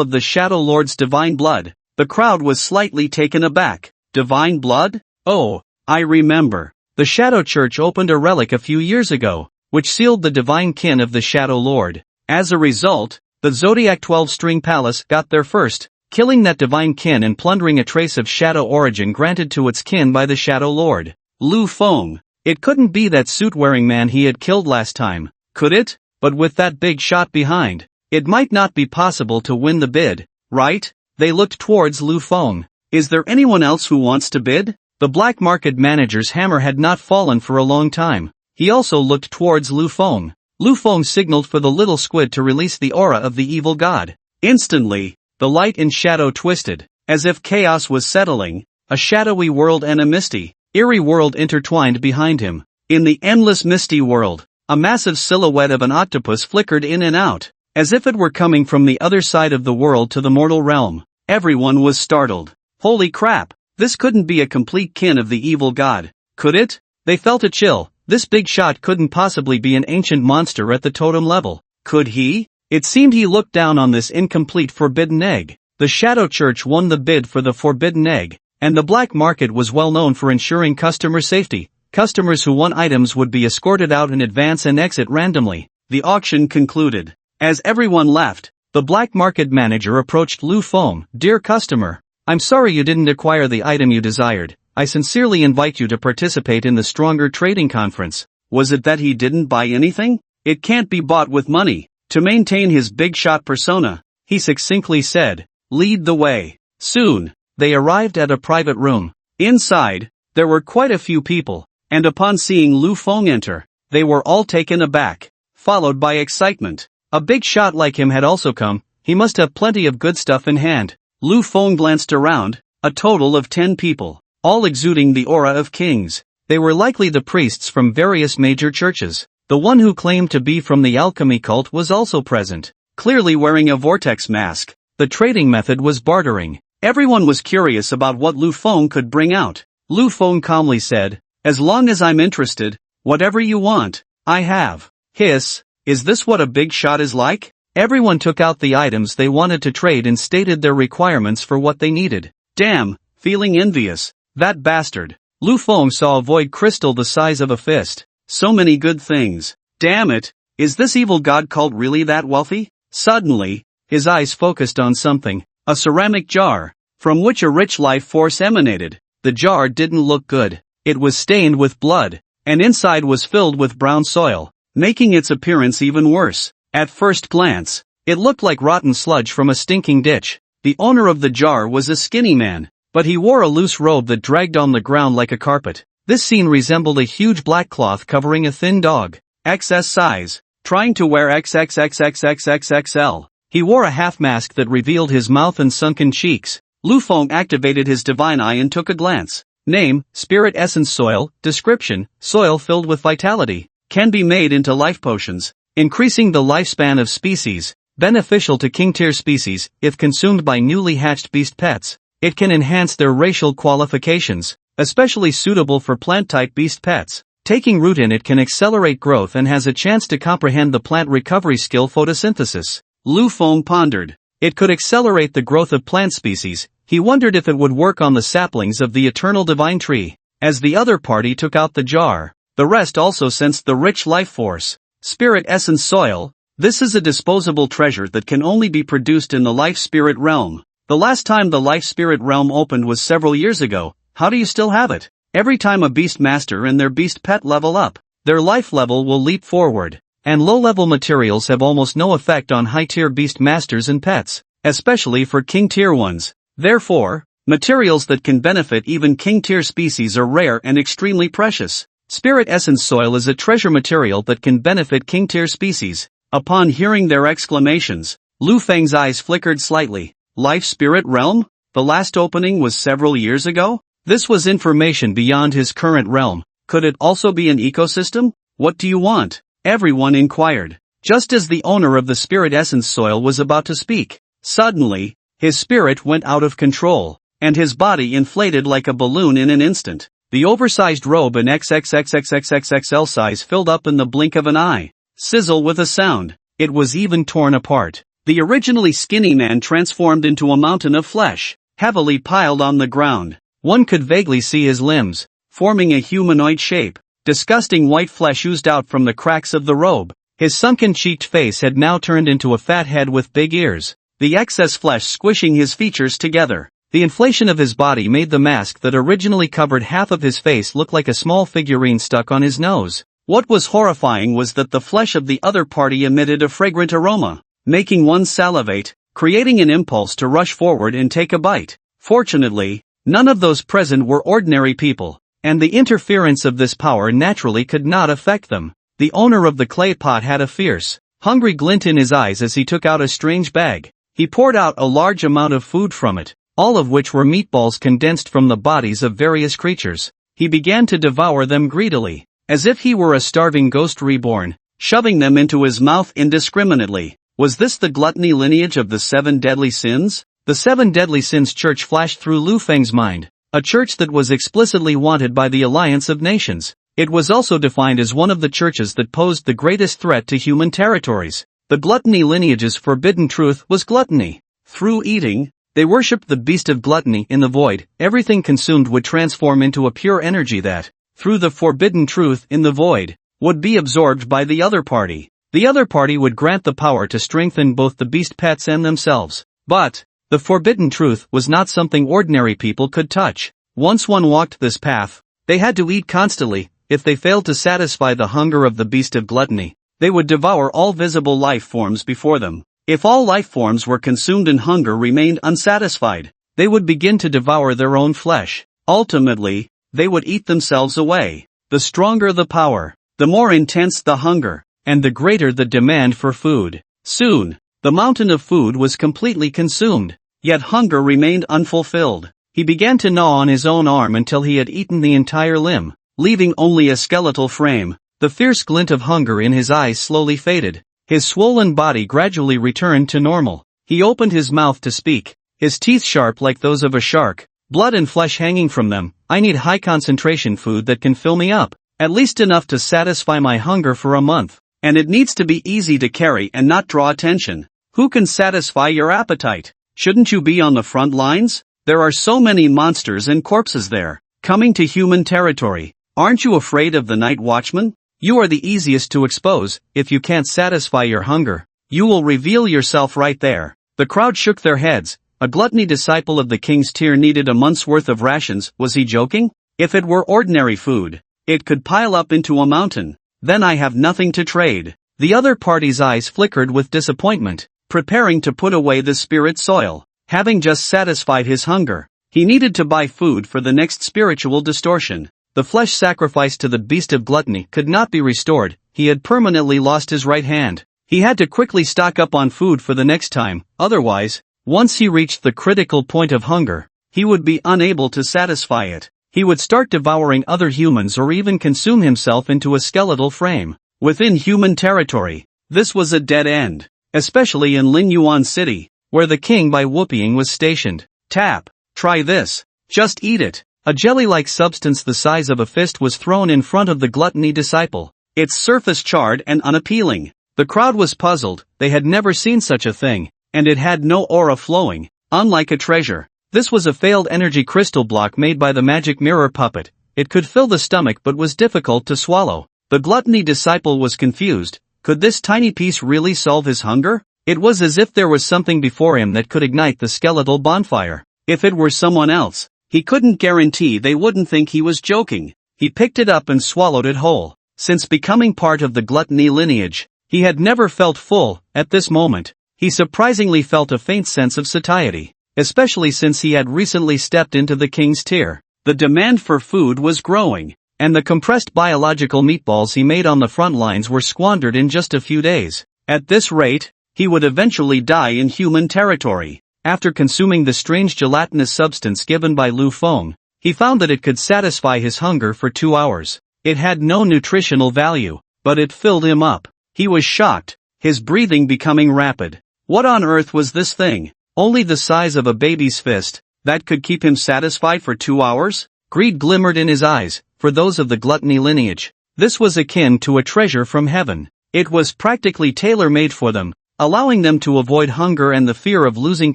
of the Shadow Lord's divine blood, the crowd was slightly taken aback. Divine blood? Oh, I remember. The Shadow Church opened a relic a few years ago, which sealed the divine kin of the Shadow Lord. As a result, the Zodiac 12-string palace got there first, killing that divine kin and plundering a trace of shadow origin granted to its kin by the Shadow Lord. Lu Feng. It couldn't be that suit-wearing man he had killed last time, could it? But with that big shot behind, it might not be possible to win the bid, right? They looked towards Lu Feng. Is there anyone else who wants to bid? The black market manager's hammer had not fallen for a long time. He also looked towards Lu Feng. Lu Feng signaled for the little squid to release the aura of the evil god. Instantly, the light and shadow twisted, as if chaos was settling. A shadowy world and a misty, eerie world intertwined behind him. In the endless misty world, a massive silhouette of an octopus flickered in and out, as if it were coming from the other side of the world to the mortal realm. Everyone was startled. Holy crap! This couldn't be a complete kin of the evil god, could it? They felt a chill. This big shot couldn't possibly be an ancient monster at the totem level, could he? It seemed he looked down on this incomplete forbidden egg. The Shadow Church won the bid for the forbidden egg, and the black market was well known for ensuring customer safety. Customers who won items would be escorted out in advance and exit randomly. The auction concluded. As everyone left, the black market manager approached Lu Feng. Dear customer, I'm sorry you didn't acquire the item you desired. I sincerely invite you to participate in the Stronger Trading Conference. Was it that he didn't buy anything? It can't be bought with money. To maintain his big shot persona, he succinctly said, lead the way. Soon, they arrived at a private room. Inside, there were quite a few people, and upon seeing Lu Feng enter, they were all taken aback, followed by excitement. A big shot like him had also come. He must have plenty of good stuff in hand. Lu Feng glanced around, a total of 10 people, all exuding the aura of kings. They were likely the priests from various major churches. The one who claimed to be from the alchemy cult was also present, clearly wearing a vortex mask. The trading method was bartering. Everyone was curious about what Lu Feng could bring out. Lu Feng calmly said, as long as I'm interested, whatever you want, I have. Hiss, is this what a big shot is like? Everyone took out the items they wanted to trade and stated their requirements for what they needed. Damn, feeling envious. That bastard. Lu Feng saw a void crystal the size of a fist. So many good things. Damn it, is this evil god cult really that wealthy? Suddenly, his eyes focused on something. A ceramic jar, from which a rich life force emanated. The jar didn't look good. It was stained with blood, and inside was filled with brown soil. making its appearance even worse. At first glance, it looked like rotten sludge from a stinking ditch. The owner of the jar was a skinny man, but he wore a loose robe that dragged on the ground like a carpet. This scene resembled a huge black cloth covering a thin dog, XS size, trying to wear XXXXXXXL. He wore a half mask that revealed his mouth and sunken cheeks. Lu Feng activated his divine eye and took a glance. Name, Spirit Essence Soil. Description, soil filled with vitality. Can be made into life potions, increasing the lifespan of species. Beneficial to king tier species, if consumed by newly hatched beast pets. It can enhance their racial qualifications, especially suitable for plant-type beast pets. Taking root in it can accelerate growth and has a chance to comprehend the plant recovery skill photosynthesis. Lu Feng pondered. It could accelerate the growth of plant species. He wondered if it would work on the saplings of the eternal divine tree. As the other party took out the jar, the rest also sensed the rich life force. Spirit Essence Soil. This is a disposable treasure that can only be produced in the life spirit realm. The last time the life spirit realm opened was several years ago. How do you still have it? Every time a beast master and their beast pet level up, their life level will leap forward. And low-level materials have almost no effect on high-tier beast masters and pets, especially for king-tier ones. Therefore, materials that can benefit even king-tier species are rare and extremely precious. Spirit Essence Soil is a treasure material that can benefit king-tier species. Upon hearing their exclamations, Lu Feng's eyes flickered slightly. Life Spirit Realm? The last opening was several years ago? This was information beyond his current realm. Could it also be an ecosystem? What do you want? Everyone inquired. Just as the owner of the Spirit Essence Soil was about to speak, suddenly, his spirit went out of control, and his body inflated like a balloon in an instant. The oversized robe in XXXXXXXL size filled up in the blink of an eye. Sizzle with a sound. It was even torn apart. The originally skinny man transformed into a mountain of flesh, heavily piled on the ground. One could vaguely see his limbs, forming a humanoid shape. Disgusting white flesh oozed out from the cracks of the robe. His sunken-cheeked face had now turned into a fat head with big ears, the excess flesh squishing his features together. The inflation of his body made the mask that originally covered half of his face look like a small figurine stuck on his nose. What was horrifying was that the flesh of the other party emitted a fragrant aroma, making one salivate, creating an impulse to rush forward and take a bite. Fortunately, none of those present were ordinary people, and the interference of this power naturally could not affect them. The owner of the clay pot had a fierce, hungry glint in his eyes as he took out a strange bag. He poured out a large amount of food from it, all of which were meatballs condensed from the bodies of various creatures. He began to devour them greedily, as if he were a starving ghost reborn, shoving them into his mouth indiscriminately. Was this the gluttony lineage of the 7 deadly sins? The 7 deadly sins church flashed through Lu Feng's mind, a church that was explicitly wanted by the Alliance of Nations. It was also defined as one of the churches that posed the greatest threat to human territories. The gluttony lineage's forbidden truth was gluttony. Through eating, they worshipped the beast of gluttony in the void. Everything consumed would transform into a pure energy that, through the forbidden truth in the void, would be absorbed by the other party. The other party would grant the power to strengthen both the beast pets and themselves. But, the forbidden truth was not something ordinary people could touch. Once one walked this path, they had to eat constantly. If they failed to satisfy the hunger of the beast of gluttony, they would devour all visible life forms before them. If all life forms were consumed and hunger remained unsatisfied, they would begin to devour their own flesh. Ultimately, they would eat themselves away. The stronger the power, the more intense the hunger, and the greater the demand for food. Soon, the mountain of food was completely consumed, yet hunger remained unfulfilled. He began to gnaw on his own arm until he had eaten the entire limb, leaving only a skeletal frame. The fierce glint of hunger in his eyes slowly faded. His swollen body gradually returned to normal. He opened his mouth to speak, his teeth sharp like those of a shark, blood and flesh hanging from them. I need high concentration food that can fill me up, at least enough to satisfy my hunger for a month. And it needs to be easy to carry and not draw attention. Who can satisfy your appetite? Shouldn't you be on the front lines? There are so many monsters and corpses there, coming to human territory. Aren't you afraid of the night watchman? You are the easiest to expose. If you can't satisfy your hunger, you will reveal yourself right there. The crowd shook their heads. A gluttony disciple of the king's tier needed a month's worth of rations. Was he joking? If it were ordinary food, it could pile up into a mountain. then I have nothing to trade. The other party's eyes flickered with disappointment, preparing to put away the spirit soil. Having just satisfied his hunger, he needed to buy food for the next spiritual distortion. The flesh sacrificed to the beast of gluttony could not be restored. He had permanently lost his right hand. He had to quickly stock up on food for the next time, otherwise, once he reached the critical point of hunger, he would be unable to satisfy it. He would start devouring other humans or even consume himself into a skeletal frame. Within human territory, this was a dead end, especially in Linyuan City, where the king by whooping was stationed. Tap. Try this. Just eat it. A jelly-like substance the size of a fist was thrown in front of the gluttony disciple, its surface charred and unappealing. The crowd was puzzled. They had never seen such a thing, and it had no aura flowing, unlike a treasure. This was a failed energy crystal block made by the magic mirror puppet. It could fill the stomach but was difficult to swallow. The gluttony disciple was confused. Could this tiny piece really solve his hunger? It was as if there was something before him that could ignite the skeletal bonfire. If it were someone else, he couldn't guarantee they wouldn't think he was joking. He picked it up and swallowed it whole. Since becoming part of the gluttony lineage, he had never felt full. At this moment, he surprisingly felt a faint sense of satiety, especially since he had recently stepped into the king's tier. The demand for food was growing, and the compressed biological meatballs he made on the front lines were squandered in just a few days. At this rate, he would eventually die in human territory. After consuming the strange gelatinous substance given by Lu Feng, he found that it could satisfy his hunger for 2 hours. It had no nutritional value, but it filled him up. He was shocked, his breathing becoming rapid. What on earth was this thing? Only the size of a baby's fist, that could keep him satisfied for 2 hours? Greed glimmered in his eyes. For those of the gluttony lineage, this was akin to a treasure from heaven. It was practically tailor-made for them, allowing them to avoid hunger and the fear of losing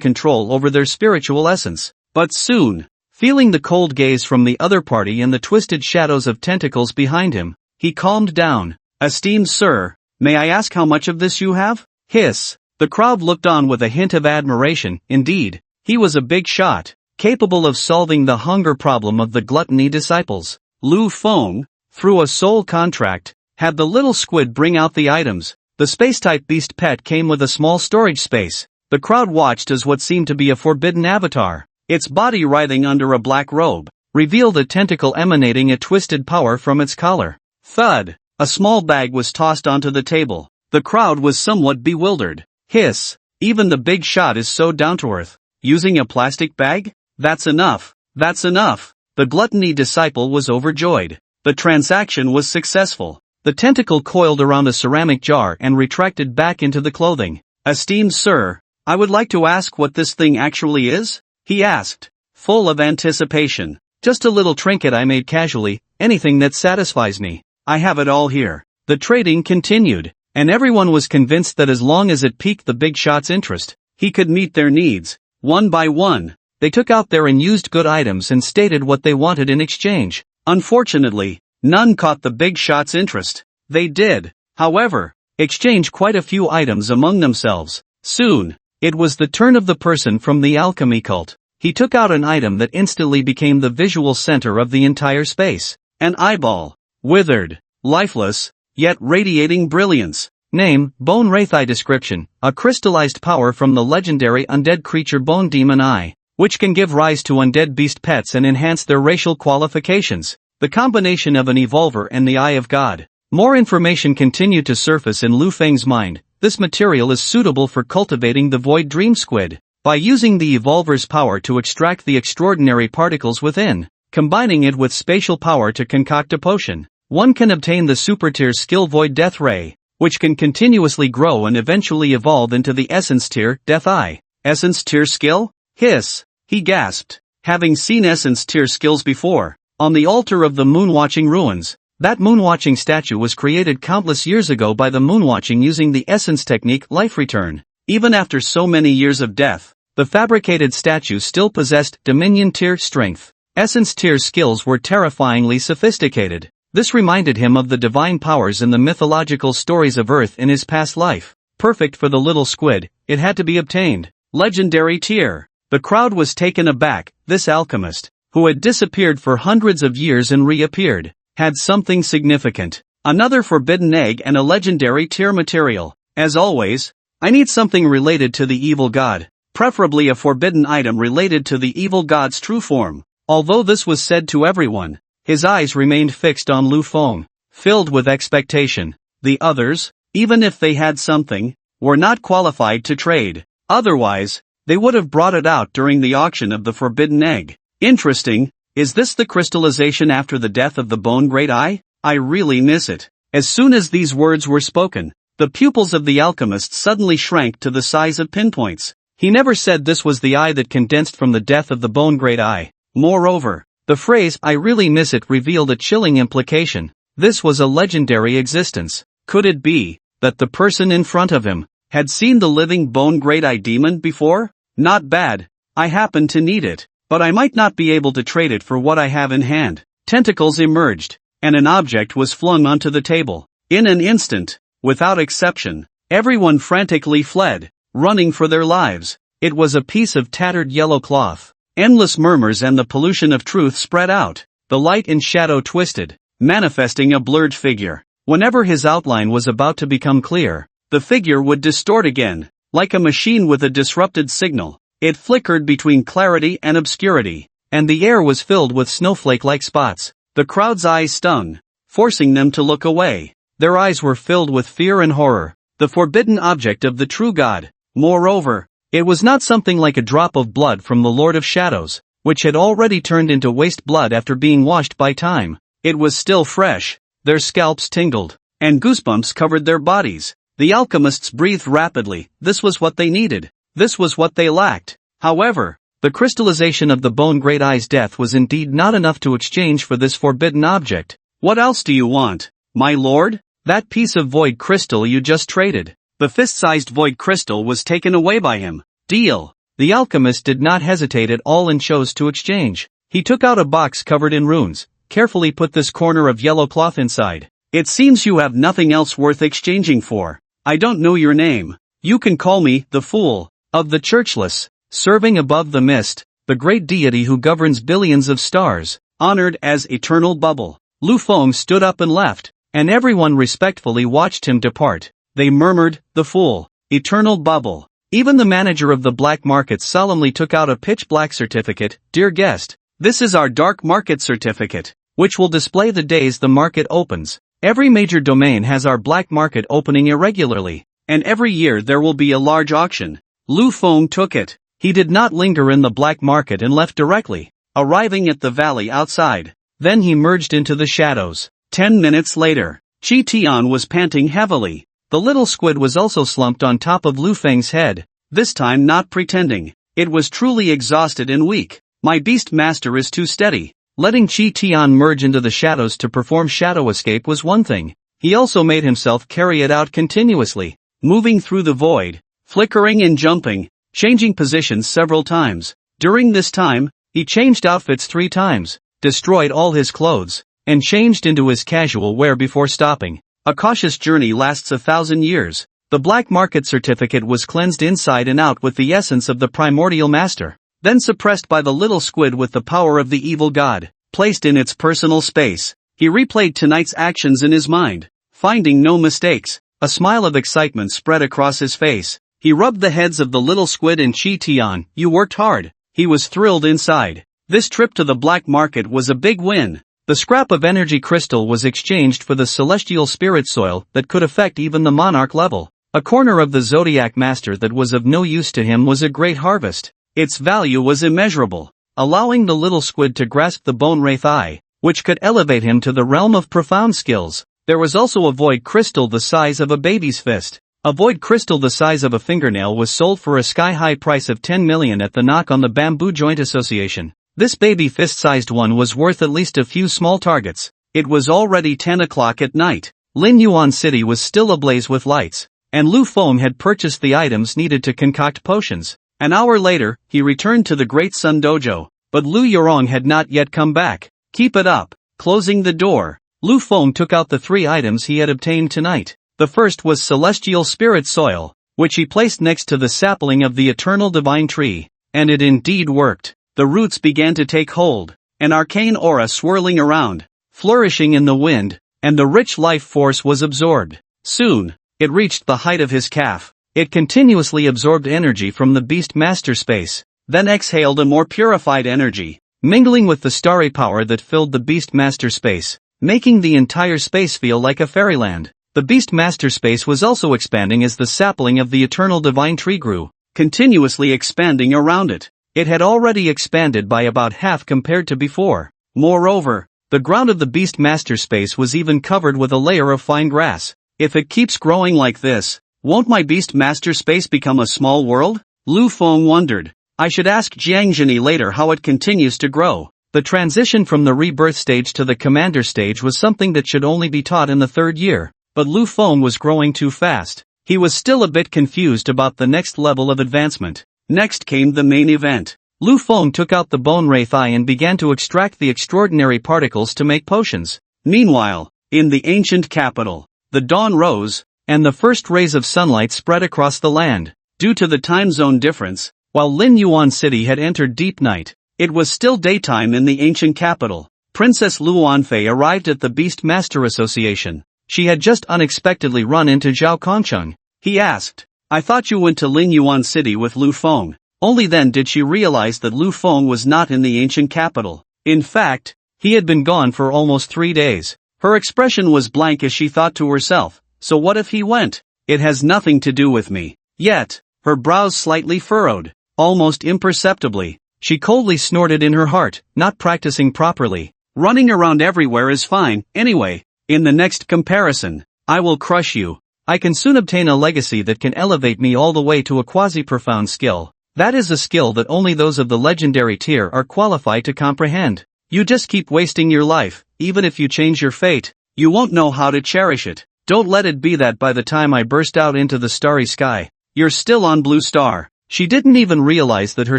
control over their spiritual essence. But soon, feeling the cold gaze from the other party and the twisted shadows of tentacles behind him, he calmed down. "Esteemed sir, may I ask how much of this you have?" Hiss. The crowd looked on with a hint of admiration. Indeed, he was a big shot, capable of solving the hunger problem of the gluttony disciples. Lu Feng, through a soul contract, had the little squid bring out the items. The space-type beast pet came with a small storage space. The crowd watched as what seemed to be a forbidden avatar, its body writhing under a black robe, revealed a tentacle emanating a twisted power from its collar. Thud! A small bag was tossed onto the table. The crowd was somewhat bewildered. Hiss! Even the big shot is so down-to-earth. Using a plastic bag? That's enough. That's enough. The gluttony disciple was overjoyed. The transaction was successful. The tentacle coiled around a ceramic jar and retracted back into the clothing. "Esteemed sir, I would like to ask what this thing actually is?" he asked, full of anticipation. "Just a little trinket I made casually, anything that satisfies me. I have it all here." The trading continued, and everyone was convinced that as long as it piqued the big shot's interest, he could meet their needs. One by one, they took out their unused good items and stated what they wanted in exchange. Unfortunately, none caught the big shot's interest. They did, however, exchange quite a few items among themselves. Soon, it was the turn of the person from the alchemy cult. He took out an item that instantly became the visual center of the entire space. An eyeball. Withered, lifeless, yet radiating brilliance. Name, Bone Wraitheye. Description, a crystallized power from the legendary undead creature Bone Demon Eye, which can give rise to undead beast pets and enhance their racial qualifications. The combination of an evolver and the Eye of God. More information continued to surface in Lu Feng's mind. This material is suitable for cultivating the void dream squid. By using the evolver's power to extract the extraordinary particles within, combining it with spatial power to concoct a potion, one can obtain the super tier skill Void Death Ray, which can continuously grow and eventually evolve into the essence tier Death Eye. Essence tier skill? Hiss! He gasped, having seen essence tier skills before. On the altar of the Moonwatching ruins, that Moonwatching statue was created countless years ago by the Moonwatching using the essence technique Life Return. Even after so many years of death, the fabricated statue still possessed Dominion tier strength. Essence tier skills were terrifyingly sophisticated. This reminded him of the divine powers in the mythological stories of Earth in his past life. Perfect for the little squid, it had to be obtained. Legendary tier. The crowd was taken aback. This alchemist, who had disappeared for hundreds of years and reappeared, had something significant. Another forbidden egg and a legendary tier material. As always, I need something related to the evil god, preferably a forbidden item related to the evil god's true form. Although this was said to everyone, his eyes remained fixed on Lu Feng, filled with expectation. The others, even if they had something, were not qualified to trade. Otherwise, they would have brought it out during the auction of the forbidden egg. Interesting, is this the crystallization after the death of the Bone Great Eye? I really miss it. As soon as these words were spoken, the pupils of the alchemist suddenly shrank to the size of pinpoints. He never said this was the eye that condensed from the death of the Bone Great Eye. Moreover, the phrase "I really miss it" revealed a chilling implication. This was a legendary existence. Could it be that the person in front of him had seen the living Bone Great Eye demon before? Not bad. I happen to need it, but I might not be able to trade it for what I have in hand. Tentacles emerged, and an object was flung onto the table. In an instant, without exception, everyone frantically fled, running for their lives. It was a piece of tattered yellow cloth. Endless murmurs and the pollution of truth spread out. The light and shadow twisted, manifesting a blurred figure. Whenever his outline was about to become clear, the figure would distort again, like a machine with a disrupted signal. It flickered between clarity and obscurity, and the air was filled with snowflake-like spots. The crowd's eyes stung, forcing them to look away. Their eyes were filled with fear and horror. The forbidden object of the true god. Moreover, it was not something like a drop of blood from the Lord of Shadows, which had already turned into waste blood after being washed by time. It was still fresh. Their scalps tingled, and goosebumps covered their bodies. The alchemists breathed rapidly. This was what they needed. This was what they lacked. However, the crystallization of the Bone Great Eye's death was indeed not enough to exchange for this forbidden object. What else do you want, my lord? That piece of void crystal you just traded. The fist-sized void crystal was taken away by him. Deal. The alchemist did not hesitate at all and chose to exchange. He took out a box covered in runes, carefully put this corner of yellow cloth inside. It seems you have nothing else worth exchanging for. I don't know your name. You can call me the Fool of the Churchless, serving above the mist, the great deity who governs billions of stars, honored as Eternal Bubble. Lu Feng stood up and left, and everyone respectfully watched him depart. They murmured, "The Fool, Eternal Bubble." Even the manager of the black market solemnly took out a pitch-black certificate. "Dear guest, this is our dark market certificate, which will display the days the market opens. Every major domain has our black market opening irregularly, and every year there will be a large auction." Lu Feng took it. He did not linger in the black market and left directly, arriving at the valley outside. Then he merged into the shadows. 10 minutes later, Chi Tian was panting heavily. The little squid was also slumped on top of Lu Feng's head, this time not pretending. It was truly exhausted and weak. "My beast master is too steady." Letting Chi Tian merge into the shadows to perform shadow escape was one thing. He also made himself carry it out continuously, moving through the void, flickering and jumping, changing positions several times. During this time, he changed outfits 3 times, destroyed all his clothes, and changed into his casual wear before stopping. A cautious journey lasts 1,000 years. The black market certificate was cleansed inside and out with the essence of the primordial master, then suppressed by the little squid with the power of the evil god, placed in its personal space. He replayed tonight's actions in his mind, finding no mistakes. A smile of excitement spread across his face. He rubbed the heads of the little squid and Chi Tian. "You worked hard." He was thrilled inside. This trip to the black market was a big win. The scrap of energy crystal was exchanged for the celestial spirit soil that could affect even the monarch level. A corner of the zodiac master that was of no use to him was a great harvest. Its value was immeasurable, allowing the little squid to grasp the bone wraith eye, which could elevate him to the realm of profound skills. There was also a void crystal the size of a baby's fist. A void crystal the size of a fingernail was sold for a sky-high price of 10 million at the Knock on the Bamboo Joint Association. This baby fist-sized one was worth at least a few small targets. It was already 10 o'clock at night. Lin Yuan City was still ablaze with lights, and Lu Feng had purchased the items needed to concoct potions. An hour later, he returned to the Great Sun Dojo, but Lu Yurong had not yet come back. "Keep it up." Closing the door, Lu Feng took out the 3 items he had obtained tonight. The first was Celestial Spirit Soil, which he placed next to the sapling of the Eternal Divine Tree, and it indeed worked. The roots began to take hold, an arcane aura swirling around, flourishing in the wind. and the rich life force was absorbed. Soon, it reached the height of his calf. It continuously absorbed energy from the beast master space, then exhaled a more purified energy, mingling with the starry power that filled the beast master space, making the entire space feel like a fairyland. The beast master space was also expanding as the sapling of the eternal divine tree grew, continuously expanding around it. It had already expanded by about half compared to before. Moreover, the ground of the beast master space was even covered with a layer of fine grass. If it keeps growing like this, won't my beast master space become a small world? Lu Feng wondered. I should ask Jiangzhini later how it continues to grow. The transition from the rebirth stage to the commander stage was something that should only be taught in the 3rd year, but Lu Feng was growing too fast. He was still a bit confused about the next level of advancement. Next came the main event. Lu Feng took out the bone wraith eye and began to extract the extraordinary particles to make potions. Meanwhile, in the ancient capital, the dawn rose, and the first rays of sunlight spread across the land. Due to the time zone difference, while Lin Yuan City had entered deep night, it was still daytime in the ancient capital. Princess Luoanfei arrived at the Beast Master Association. She had just unexpectedly run into Zhao Kongcheng. He asked, I thought you went to Lin Yuan City with Lu Feng. Only then did she realize that Lu Feng was not in the ancient capital. In fact, he had been gone for almost 3 days. Her expression was blank as she thought to herself, so what if he went? It has nothing to do with me. Yet, her brows slightly furrowed, almost imperceptibly. She coldly snorted in her heart, not practicing properly. Running around everywhere is fine, anyway. In the next comparison, I will crush you. I can soon obtain a legacy that can elevate me all the way to a quasi-profound skill. That is a skill that only those of the legendary tier are qualified to comprehend. You just keep wasting your life, even if you change your fate, you won't know how to cherish it. Don't let it be that by the time I burst out into the starry sky, you're still on Blue Star. She didn't even realize that her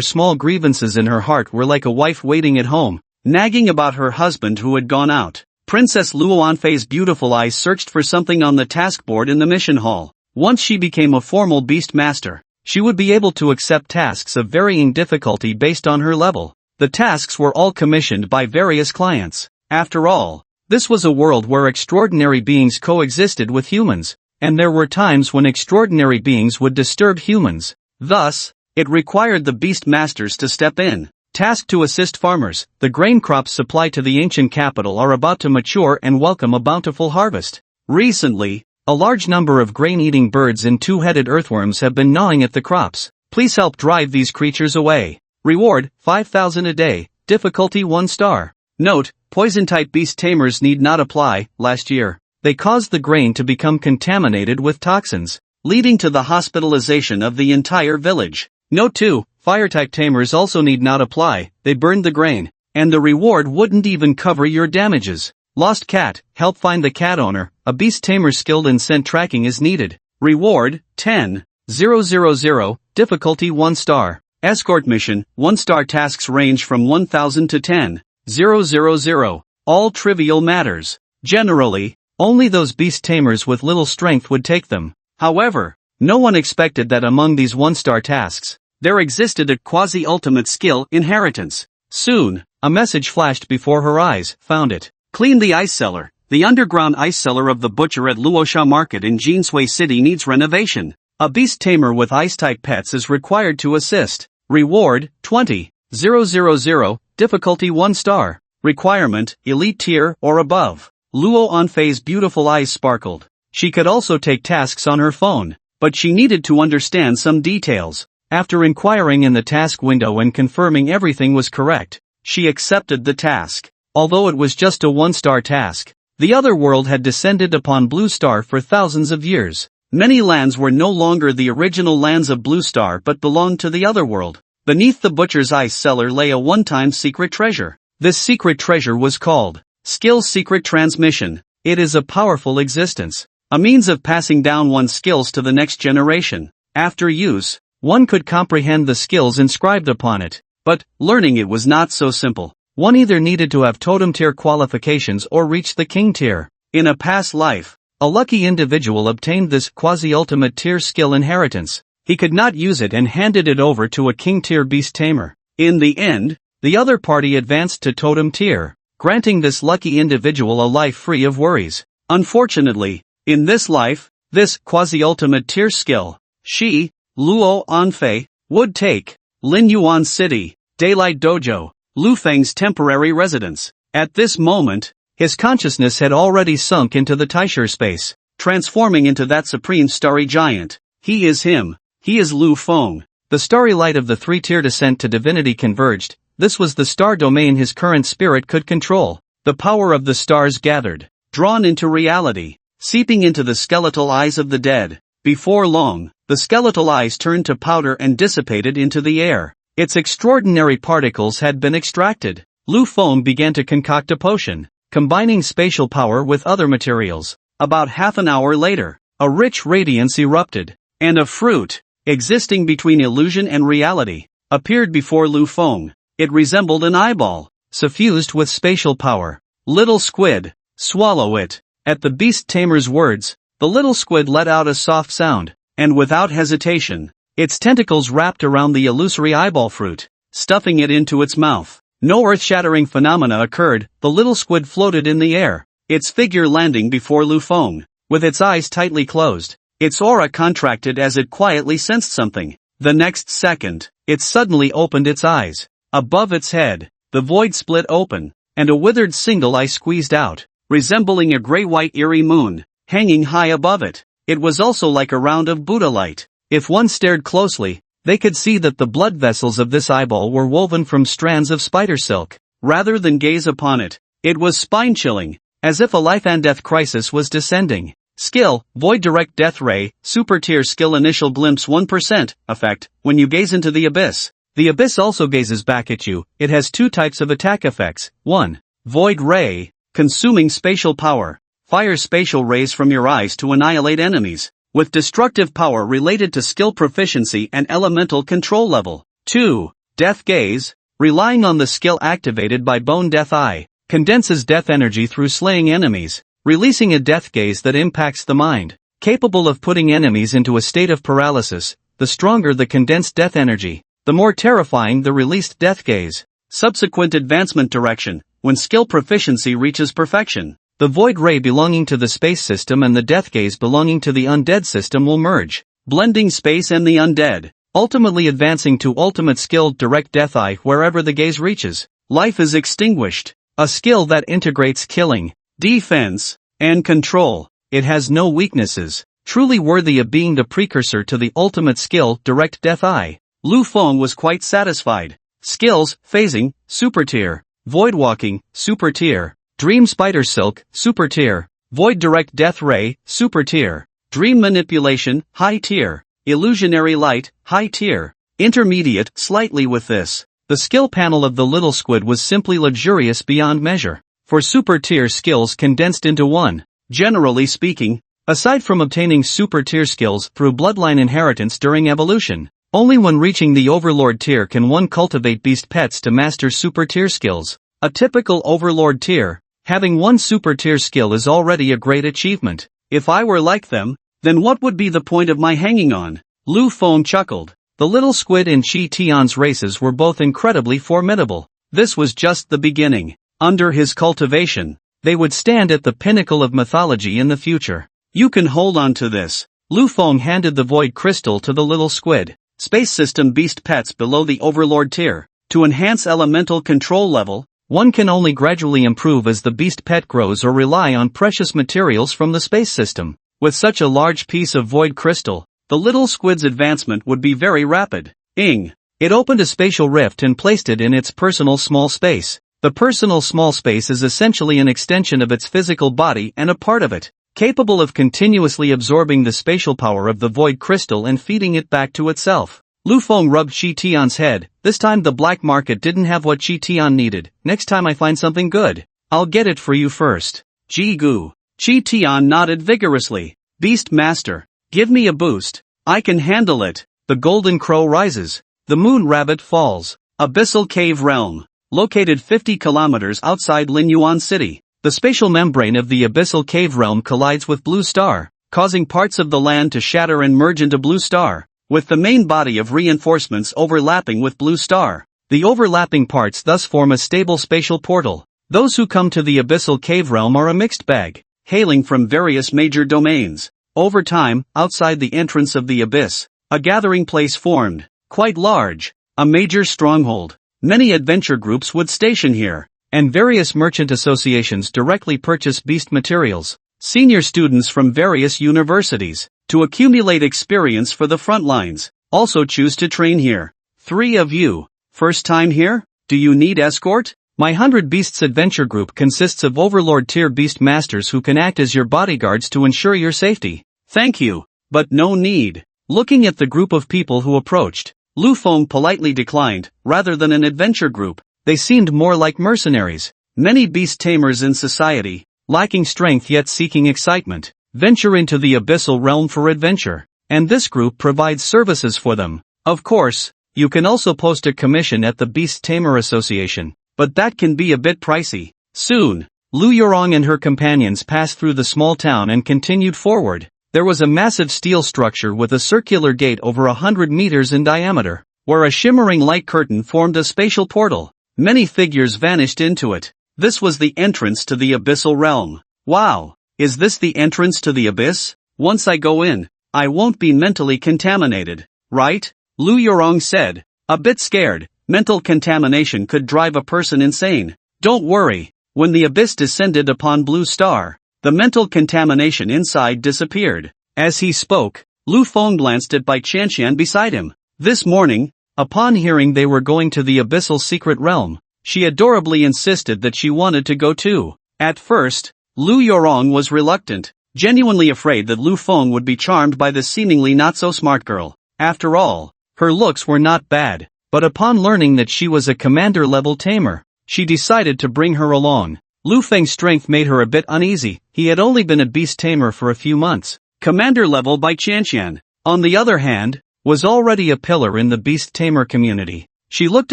small grievances in her heart were like a wife waiting at home, nagging about her husband who had gone out. Princess Luoanfei's beautiful eyes searched for something on the task board in the mission hall. Once she became a formal beast master, she would be able to accept tasks of varying difficulty based on her level. The tasks were all commissioned by various clients. After all, this was a world where extraordinary beings coexisted with humans, and there were times when extraordinary beings would disturb humans. Thus, it required the beast masters to step in. Tasked to assist farmers, the grain crops supplied to the ancient capital are about to mature and welcome a bountiful harvest. Recently, a large number of grain-eating birds and 2-headed earthworms have been gnawing at the crops. Please help drive these creatures away. Reward, 5,000 a day, difficulty 1 star. Note, poison-type beast tamers need not apply. Last year, they caused the grain to become contaminated with toxins, leading to the hospitalization of the entire village. Note 2, fire-type tamers also need not apply. They burned the grain, and the reward wouldn't even cover your damages. Lost cat, help find the cat owner. A beast tamer skilled in scent tracking is needed. Reward, 10,000, difficulty 1 star. Escort mission, 1-star tasks range from 1,000 to 10,000. All trivial matters. Generally, only those beast tamers with little strength would take them. However, no one expected that among these 1-star tasks, there existed a quasi-ultimate skill inheritance. Soon, a message flashed before her eyes. Found it. Clean the ice cellar. The underground ice cellar of the butcher at Luosha Market in Jinshui City needs renovation. A beast tamer with ice-type pets is required to assist. Reward, 20,000, difficulty 1 star. Requirement, elite tier or above. Luoanfei's beautiful eyes sparkled. She could also take tasks on her phone, but she needed to understand some details. After inquiring in the task window and confirming everything was correct, she accepted the task. Although it was just a 1-star task, the other world had descended upon Blue Star for thousands of years. Many lands were no longer the original lands of Blue Star but belonged to the other world. Beneath the butcher's ice cellar lay a one-time secret treasure. This secret treasure was called Skill Secret Transmission. It is a powerful existence, a means of passing down one's skills to the next generation. After use, one could comprehend the skills inscribed upon it, but learning it was not so simple. One either needed to have totem tier qualifications or reach the king tier. In a past life, a lucky individual obtained this quasi-ultimate tier skill inheritance. He could not use it and handed it over to a king tier beast tamer. In the end, the other party advanced to totem tier, granting this lucky individual a life free of worries. Unfortunately, in this life, this quasi-ultimate tier skill, she, Luo Anfei, would take Lin Yuan City, Daylight Dojo, Lu Feng's temporary residence. At this moment, his consciousness had already sunk into the Taisher space, transforming into that supreme starry giant. He is him. He is Lu Feng. The starry light of the three-tier descent to divinity converged. This was the star domain his current spirit could control. The power of the stars gathered, drawn into reality, seeping into the skeletal eyes of the dead. Before long, the skeletal eyes turned to powder and dissipated into the air. Its extraordinary particles had been extracted. Lu Feng began to concoct a potion, combining spatial power with other materials. About half an hour later, a rich radiance erupted, and a fruit, existing between illusion and reality, appeared before Lu Feng. It resembled an eyeball, suffused with spatial power. Little squid, swallow it. At the beast tamer's words, the little squid let out a soft sound, and without hesitation, its tentacles wrapped around the illusory eyeball fruit, stuffing it into its mouth. No earth-shattering phenomena occurred. The little squid floated in the air, its figure landing before Lu Feng, with its eyes tightly closed. Its aura contracted as it quietly sensed something. The next second, it suddenly opened its eyes. Above its head, the void split open, and a withered single eye squeezed out, resembling a gray-white eerie moon, hanging high above it. It was also like a round of Buddha light. If one stared closely, they could see that the blood vessels of this eyeball were woven from strands of spider silk. Rather than gaze upon it, it was spine-chilling, as if a life-and-death crisis was descending. Skill, Void Direct Death Ray, Super Tier Skill Initial Glimpse 1%, Effect, when you gaze into the abyss. The abyss also gazes back at you. It has two types of attack effects. 1. Void Ray, consuming spatial power. Fire spatial rays from your eyes to annihilate enemies, with destructive power related to skill proficiency and elemental control level. 2. Death Gaze, relying on the skill activated by Bone Death Eye, condenses death energy through slaying enemies, releasing a death gaze that impacts the mind, capable of putting enemies into a state of paralysis. The stronger the condensed death energy, the more terrifying the released death gaze. Subsequent advancement direction, when skill proficiency reaches perfection, the void ray belonging to the space system and the death gaze belonging to the undead system will merge, blending space and the undead, ultimately advancing to ultimate skilled direct death eye wherever the gaze reaches. Life is extinguished, a skill that integrates killing, defense, and control. It has no weaknesses, truly worthy of being the precursor to the ultimate skill direct death eye. Lu Feng was quite satisfied. Skills, Phasing, Super Tier, Void Walking, Super Tier, Dream Spider Silk, Super Tier, Void Direct Death Ray, Super Tier, Dream Manipulation, High Tier, Illusionary Light, High Tier, Intermediate, slightly with this. The skill panel of the little squid was simply luxurious beyond measure. For Super Tier skills condensed into one. Generally speaking, aside from obtaining Super Tier skills through bloodline inheritance during evolution, only when reaching the Overlord tier can one cultivate beast pets to master Super Tier skills. A typical Overlord tier, having one Super Tier skill is already a great achievement. If I were like them, then what would be the point of my hanging on? Lu Feng chuckled. The little squid and Chi Tian's races were both incredibly formidable. This was just the beginning. Under his cultivation, they would stand at the pinnacle of mythology in the future. You can hold on to this. Lu Feng handed the void crystal to the little squid. Space system beast pets below the Overlord tier. To enhance elemental control level, one can only gradually improve as the beast pet grows or rely on precious materials from the space system. With such a large piece of void crystal, the little squid's advancement would be very rapid. It opened a spatial rift and placed it in its personal small space. The personal small space is essentially an extension of its physical body and a part of it, capable of continuously absorbing the spatial power of the void crystal and feeding it back to itself. Lu Feng rubbed Chi Tian's head. This time the black market didn't have what Chi Tian needed. Next time I find something good, I'll get it for you first. Ji Gu. Chi Tian nodded vigorously. Beast Master, give me a boost. I can handle it. The golden crow rises. The moon rabbit falls. Abyssal Cave Realm. Located 50 kilometers outside Lin Yuan City. The spatial membrane of the Abyssal Cave Realm collides with Blue Star, causing parts of the land to shatter and merge into Blue Star, with the main body of reinforcements overlapping with Blue Star. The overlapping parts thus form a stable spatial portal. Those who come to the Abyssal Cave Realm are a mixed bag. hailing from various major domains. Over time, outside the entrance of the abyss, a gathering place formed, quite large, a major stronghold. Many adventure groups would station here, and various merchant associations directly purchase beast materials. Senior students from various universities, to accumulate experience for the front lines, also choose to train here. 3 of you, first time here? Do you need escort? My 100 Beasts adventure group consists of Overlord tier beast masters who can act as your bodyguards to ensure your safety. Thank you, but no need. Looking at the group of people who approached, Lu Feng politely declined. Rather than an adventure group, they seemed more like mercenaries. Many beast tamers in society, lacking strength yet seeking excitement, venture into the abyssal realm for adventure, and this group provides services for them. Of course, you can also post a commission at the Beast Tamer Association, but that can be a bit pricey. Soon, Lu Yurong and her companions passed through the small town and continued forward. There was a massive steel structure with a circular gate over 100 meters in diameter, where a shimmering light curtain formed a spatial portal. Many figures vanished into it. This was the entrance to the abyssal realm. Wow, is this the entrance to the abyss? Once I go in, I won't be mentally contaminated, right? Lu Yurong said, a bit scared. Mental contamination could drive a person insane. Don't worry, when the abyss descended upon Blue Star, the mental contamination inside disappeared. As he spoke, Lu Feng glanced at Bai Qianqian beside him. This morning, upon hearing they were going to the abyssal secret realm, she adorably insisted that she wanted to go too. At first, Lu Yurong was reluctant, genuinely afraid that Lu Feng would be charmed by the seemingly not-so-smart girl. After all, her looks were not bad. But upon learning that she was a commander-level tamer, she decided to bring her along. Lu Feng's strength made her a bit uneasy. He had only been a beast tamer for a few months. Commander-level Bai Qianqian, on the other hand, was already a pillar in the beast tamer community. She looked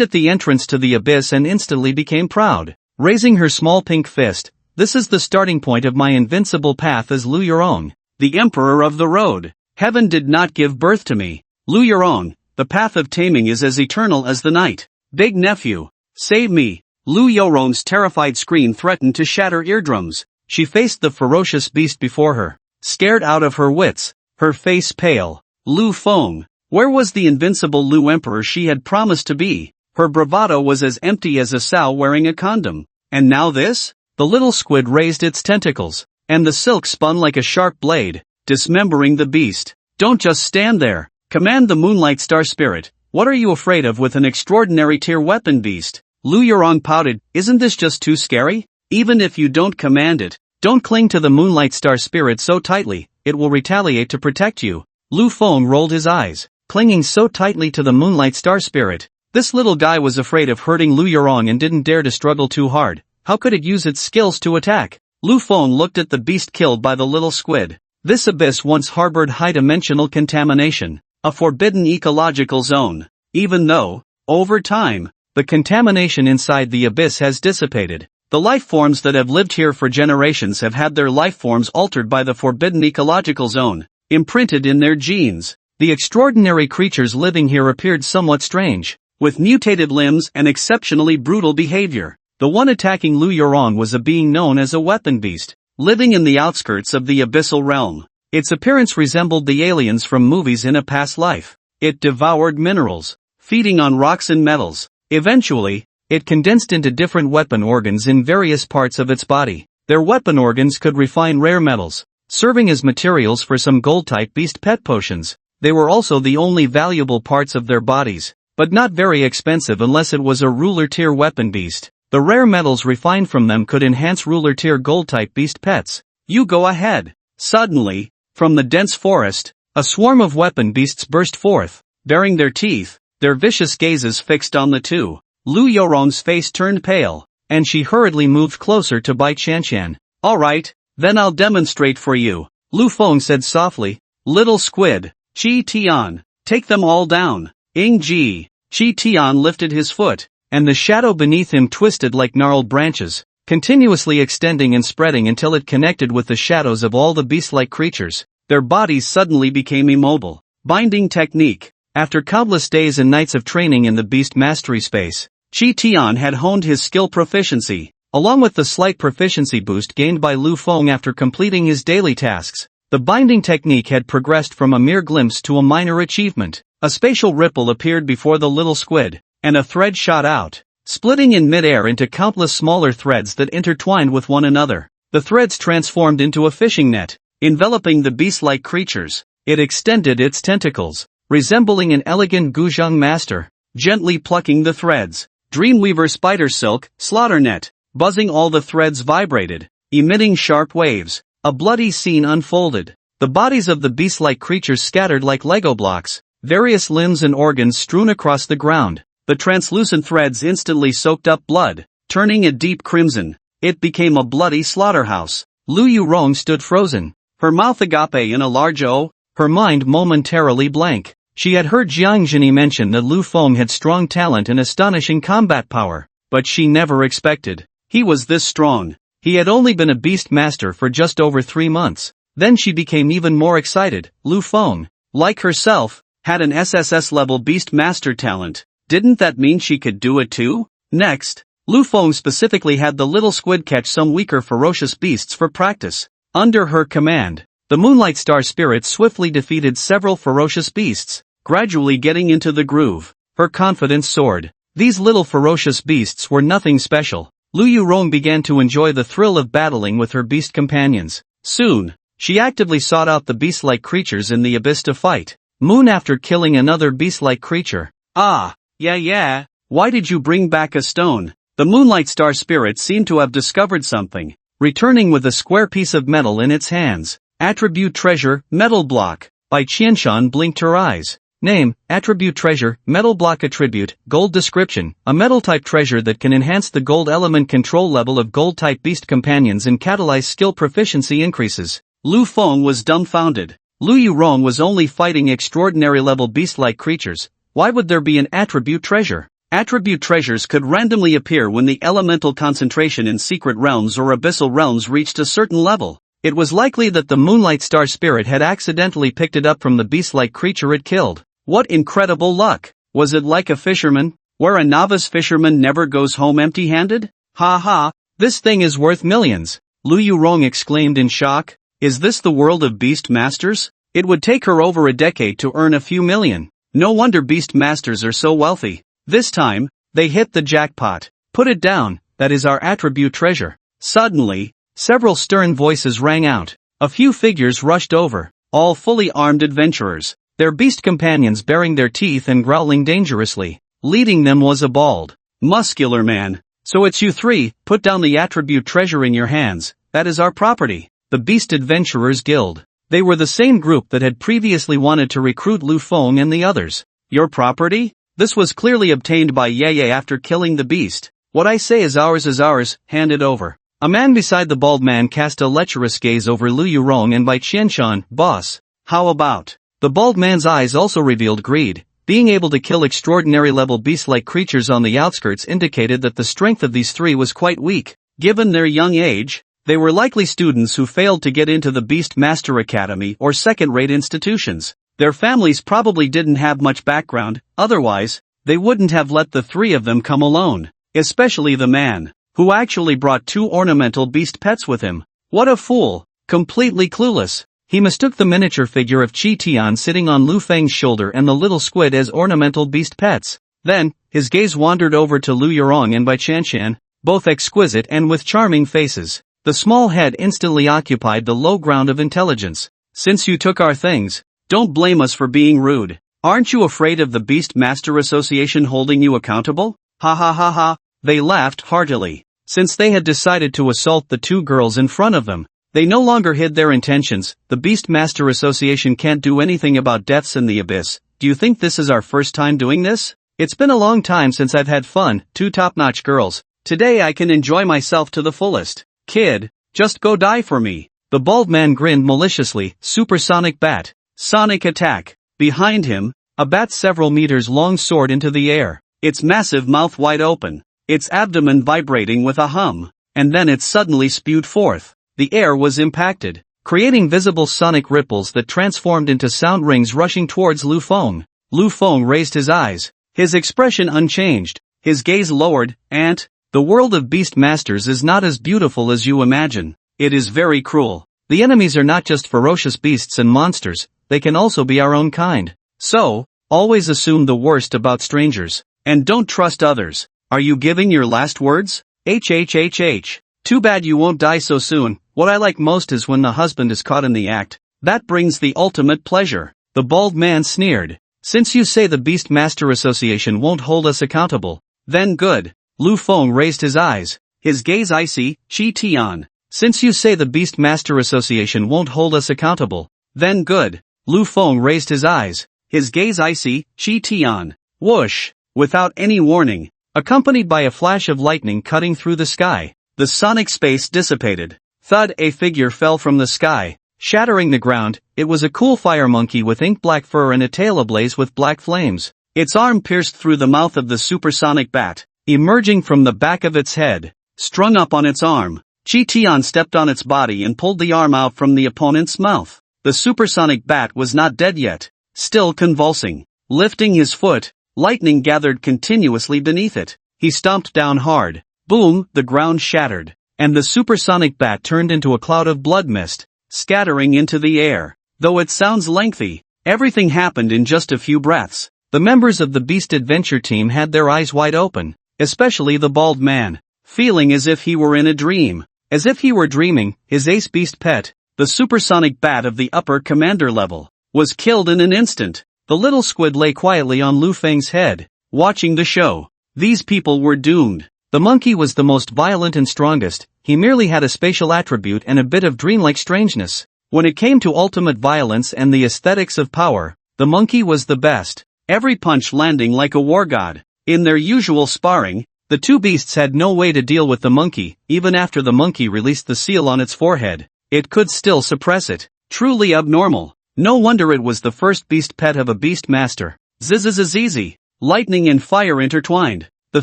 at the entrance to the abyss and instantly became proud. Raising her small pink fist, this is the starting point of my invincible path as Lu Yurong, the emperor of the road. Heaven did not give birth to me. Lu Yurong, the path of taming is as eternal as the night. Big nephew, save me. Lu Yurong's terrified scream threatened to shatter eardrums. She faced the ferocious beast before her, scared out of her wits, her face pale. Lu Feng, where was the invincible Lu Emperor she had promised to be? Her bravado was as empty as a sow wearing a condom. And now this? The little squid raised its tentacles, and the silk spun like a sharp blade, dismembering the beast. Don't just stand there. Command the Moonlight Star Spirit. What are you afraid of with an extraordinary tier weapon beast? Lu Yurong pouted, isn't this just too scary? Even if you don't command it, don't cling to the Moonlight Star Spirit so tightly, it will retaliate to protect you. Lu Feng rolled his eyes, clinging so tightly to the Moonlight Star Spirit. This little guy was afraid of hurting Lu Yurong and didn't dare to struggle too hard. How could it use its skills to attack? Lu Feng looked at the beast killed by the little squid. This abyss once harbored high-dimensional contamination. A forbidden ecological zone. Even though, over time, the contamination inside the abyss has dissipated, the life forms that have lived here for generations have had their life forms altered by the forbidden ecological zone, imprinted in their genes. The extraordinary creatures living here appeared somewhat strange, with mutated limbs and exceptionally brutal behavior. The one attacking Lu Yurong was a being known as a weapon beast, living in the outskirts of the abyssal realm. Its appearance resembled the aliens from movies in a past life. It devoured minerals, feeding on rocks and metals. Eventually, it condensed into different weapon organs in various parts of its body. Their weapon organs could refine rare metals, serving as materials for some gold-type beast pet potions. They were also the only valuable parts of their bodies, but not very expensive unless it was a ruler-tier weapon beast. The rare metals refined from them could enhance ruler-tier gold-type beast pets. You go ahead. Suddenly, from the dense forest, a swarm of weapon beasts burst forth, baring their teeth, their vicious gazes fixed on the two. Lu Yurong's face turned pale, and she hurriedly moved closer to Bai Qianqian. Alright, then I'll demonstrate for you. Lu Feng said softly, little squid, Qi Tian, take them all down. Ing Ji. Qi Tian lifted his foot, and the shadow beneath him twisted like gnarled branches, continuously extending and spreading until it connected with the shadows of all the beast-like creatures. Their bodies suddenly became immobile. Binding technique. After countless days and nights of training in the beast mastery space, Qi Tian had honed his skill proficiency. along with the slight proficiency boost gained by Lu Feng after completing his daily tasks. The binding technique had progressed from a mere glimpse to a minor achievement. A spatial ripple appeared before the little squid, and a thread shot out, splitting in midair into countless smaller threads that intertwined with one another. The threads transformed into a fishing net, enveloping the beast-like creatures. It extended its tentacles, resembling an elegant guzheng master, gently plucking the threads. Dreamweaver spider silk, slaughter net. Buzzing, all the threads vibrated, emitting sharp waves. A bloody scene unfolded. The bodies of the beast-like creatures scattered like Lego blocks, various limbs and organs strewn across the ground. The translucent threads instantly soaked up blood, turning a deep crimson. It became a bloody slaughterhouse. Lu Yurong stood frozen, her mouth agape in a large O, her mind momentarily blank. She had heard Jiang Zhini mention that Lu Feng had strong talent and astonishing combat power, but she never expected he was this strong. He had only been a beast master for just over 3 months. Then she became even more excited. Lu Feng, like herself, had an Sss's-level beast master talent. Didn't that mean she could do it too? Next, Lu Feng specifically had the little squid catch some weaker ferocious beasts for practice. Under her command, the Moonlight Star Spirit swiftly defeated several ferocious beasts, gradually getting into the groove. Her confidence soared. These little ferocious beasts were nothing special. Lu Yurong began to enjoy the thrill of battling with her beast companions. Soon, she actively sought out the beast-like creatures in the abyss to fight. Moon after killing another beast-like creature. Ah, yeah. Why did you bring back a stone? The Moonlight Star Spirit seemed to have discovered something, returning with a square piece of metal in its hands. Attribute treasure, metal block. Bai Qianshan blinked her eyes. Name, attribute treasure, metal block attribute, gold description, a metal-type treasure that can enhance the gold element control level of gold-type beast companions and catalyze skill proficiency increases. Lu Feng was dumbfounded. Lu Yurong was only fighting extraordinary-level beast-like creatures. Why would there be an attribute treasure? Attribute treasures could randomly appear when the elemental concentration in secret realms or abyssal realms reached a certain level. It was likely that the Moonlight Star Spirit had accidentally picked it up from the beast-like creature it killed. What incredible luck! Was it like a fisherman, where a novice fisherman never goes home empty-handed? Ha ha, this thing is worth millions! Lu Yurong exclaimed in shock. Is this the world of beast masters? It would take her over a decade to earn a few million. No wonder beast masters are so wealthy. This time, they hit the jackpot. Put it down, that is our attribute treasure. Suddenly, several stern voices rang out. A few figures rushed over, all fully armed adventurers, their beast companions baring their teeth and growling dangerously. Leading them was a bald, muscular man. So it's you three, put down the attribute treasure in your hands, that is our property. The Beast Adventurers Guild. They were the same group that had previously wanted to recruit Lu Feng and the others. Your property? This was clearly obtained by Ye after killing the beast. What I say is ours, hand it over. A man beside the bald man cast a lecherous gaze over Lu Yurong and Bai Qianshan. Boss, how about? The bald man's eyes also revealed greed. Being able to kill extraordinary-level beast-like creatures on the outskirts indicated that the strength of these three was quite weak. Given their young age, they were likely students who failed to get into the Beast Master Academy or second-rate institutions. Their families probably didn't have much background, otherwise, they wouldn't have let the three of them come alone. Especially the man, who actually brought 2 ornamental beast pets with him. What a fool! Completely clueless. He mistook the miniature figure of Qi Tian sitting on Lu Feng's shoulder and the little squid as ornamental beast pets. Then, his gaze wandered over to Lu Yurong and Bai Qianshan, both exquisite and with charming faces. The small head instantly occupied the low ground of intelligence. Since you took our things, don't blame us for being rude. Aren't you afraid of the Beast Master Association holding you accountable? Ha ha ha ha. They laughed heartily. Since they had decided to assault the 2 girls in front of them, they no longer hid their intentions. The Beast Master Association can't do anything about deaths in the abyss. Do you think this is our first time doing this? It's been a long time since I've had fun. 2 top-notch girls. Today I can enjoy myself to the fullest. Kid, just go die for me. The bald man grinned maliciously. Supersonic bat. Sonic attack. Behind him, a bat several meters long soared into the air, its massive mouth wide open, its abdomen vibrating with a hum, and then it suddenly spewed forth. The air was impacted, creating visible sonic ripples that transformed into sound rings rushing towards Lu Feng. Lu Feng raised his eyes, his expression unchanged, his gaze lowered. Ant, The world of beast masters is not as beautiful as you imagine. It is very cruel. The enemies are not just ferocious beasts and monsters, they can also be our own kind. So, always assume the worst about strangers. And don't trust others. Are you giving your last words? HHHH. Too bad you won't die so soon. What I like most is when the husband is caught in the act. That brings the ultimate pleasure. The bald man sneered. Since you say the Beast Master Association won't hold us accountable, then good. Lu Feng raised his eyes, his gaze icy. Shi Tian. Since you say the Beast Master Association won't hold us accountable, then good. Lu Feng raised his eyes, his gaze icy. Shi Tian. Whoosh. Without any warning, accompanied by a flash of lightning cutting through the sky, the sonic space dissipated. Thud, a figure fell from the sky, shattering the ground. It was a cool fire monkey with ink-black fur and a tail ablaze with black flames. Its arm pierced through the mouth of the supersonic bat, emerging from the back of its head. Strung up on its arm, Chi Tian stepped on its body and pulled the arm out from the opponent's mouth. The supersonic bat was not dead yet, still convulsing. Lifting his foot, lightning gathered continuously beneath it. He stomped down hard. Boom, the ground shattered, and the supersonic bat turned into a cloud of blood mist, scattering into the air. Though it sounds lengthy, everything happened in just a few breaths. The members of the Beast Adventure team had their eyes wide open, especially the bald man, feeling as if he were in a dream. As if he were dreaming, his ace beast pet, the supersonic bat of the upper commander level, was killed in an instant. The little squid lay quietly on Lu Feng's head, watching the show. These people were doomed. The monkey was the most violent and strongest. He merely had a spatial attribute and a bit of dreamlike strangeness. When it came to ultimate violence and the aesthetics of power, the monkey was the best, every punch landing like a war god. In their usual sparring, the two beasts had no way to deal with the monkey. Even after the monkey released the seal on its forehead, it could still suppress it. Truly abnormal. No wonder it was the first beast pet of a beast master. Zzzzz. Lightning and fire intertwined. The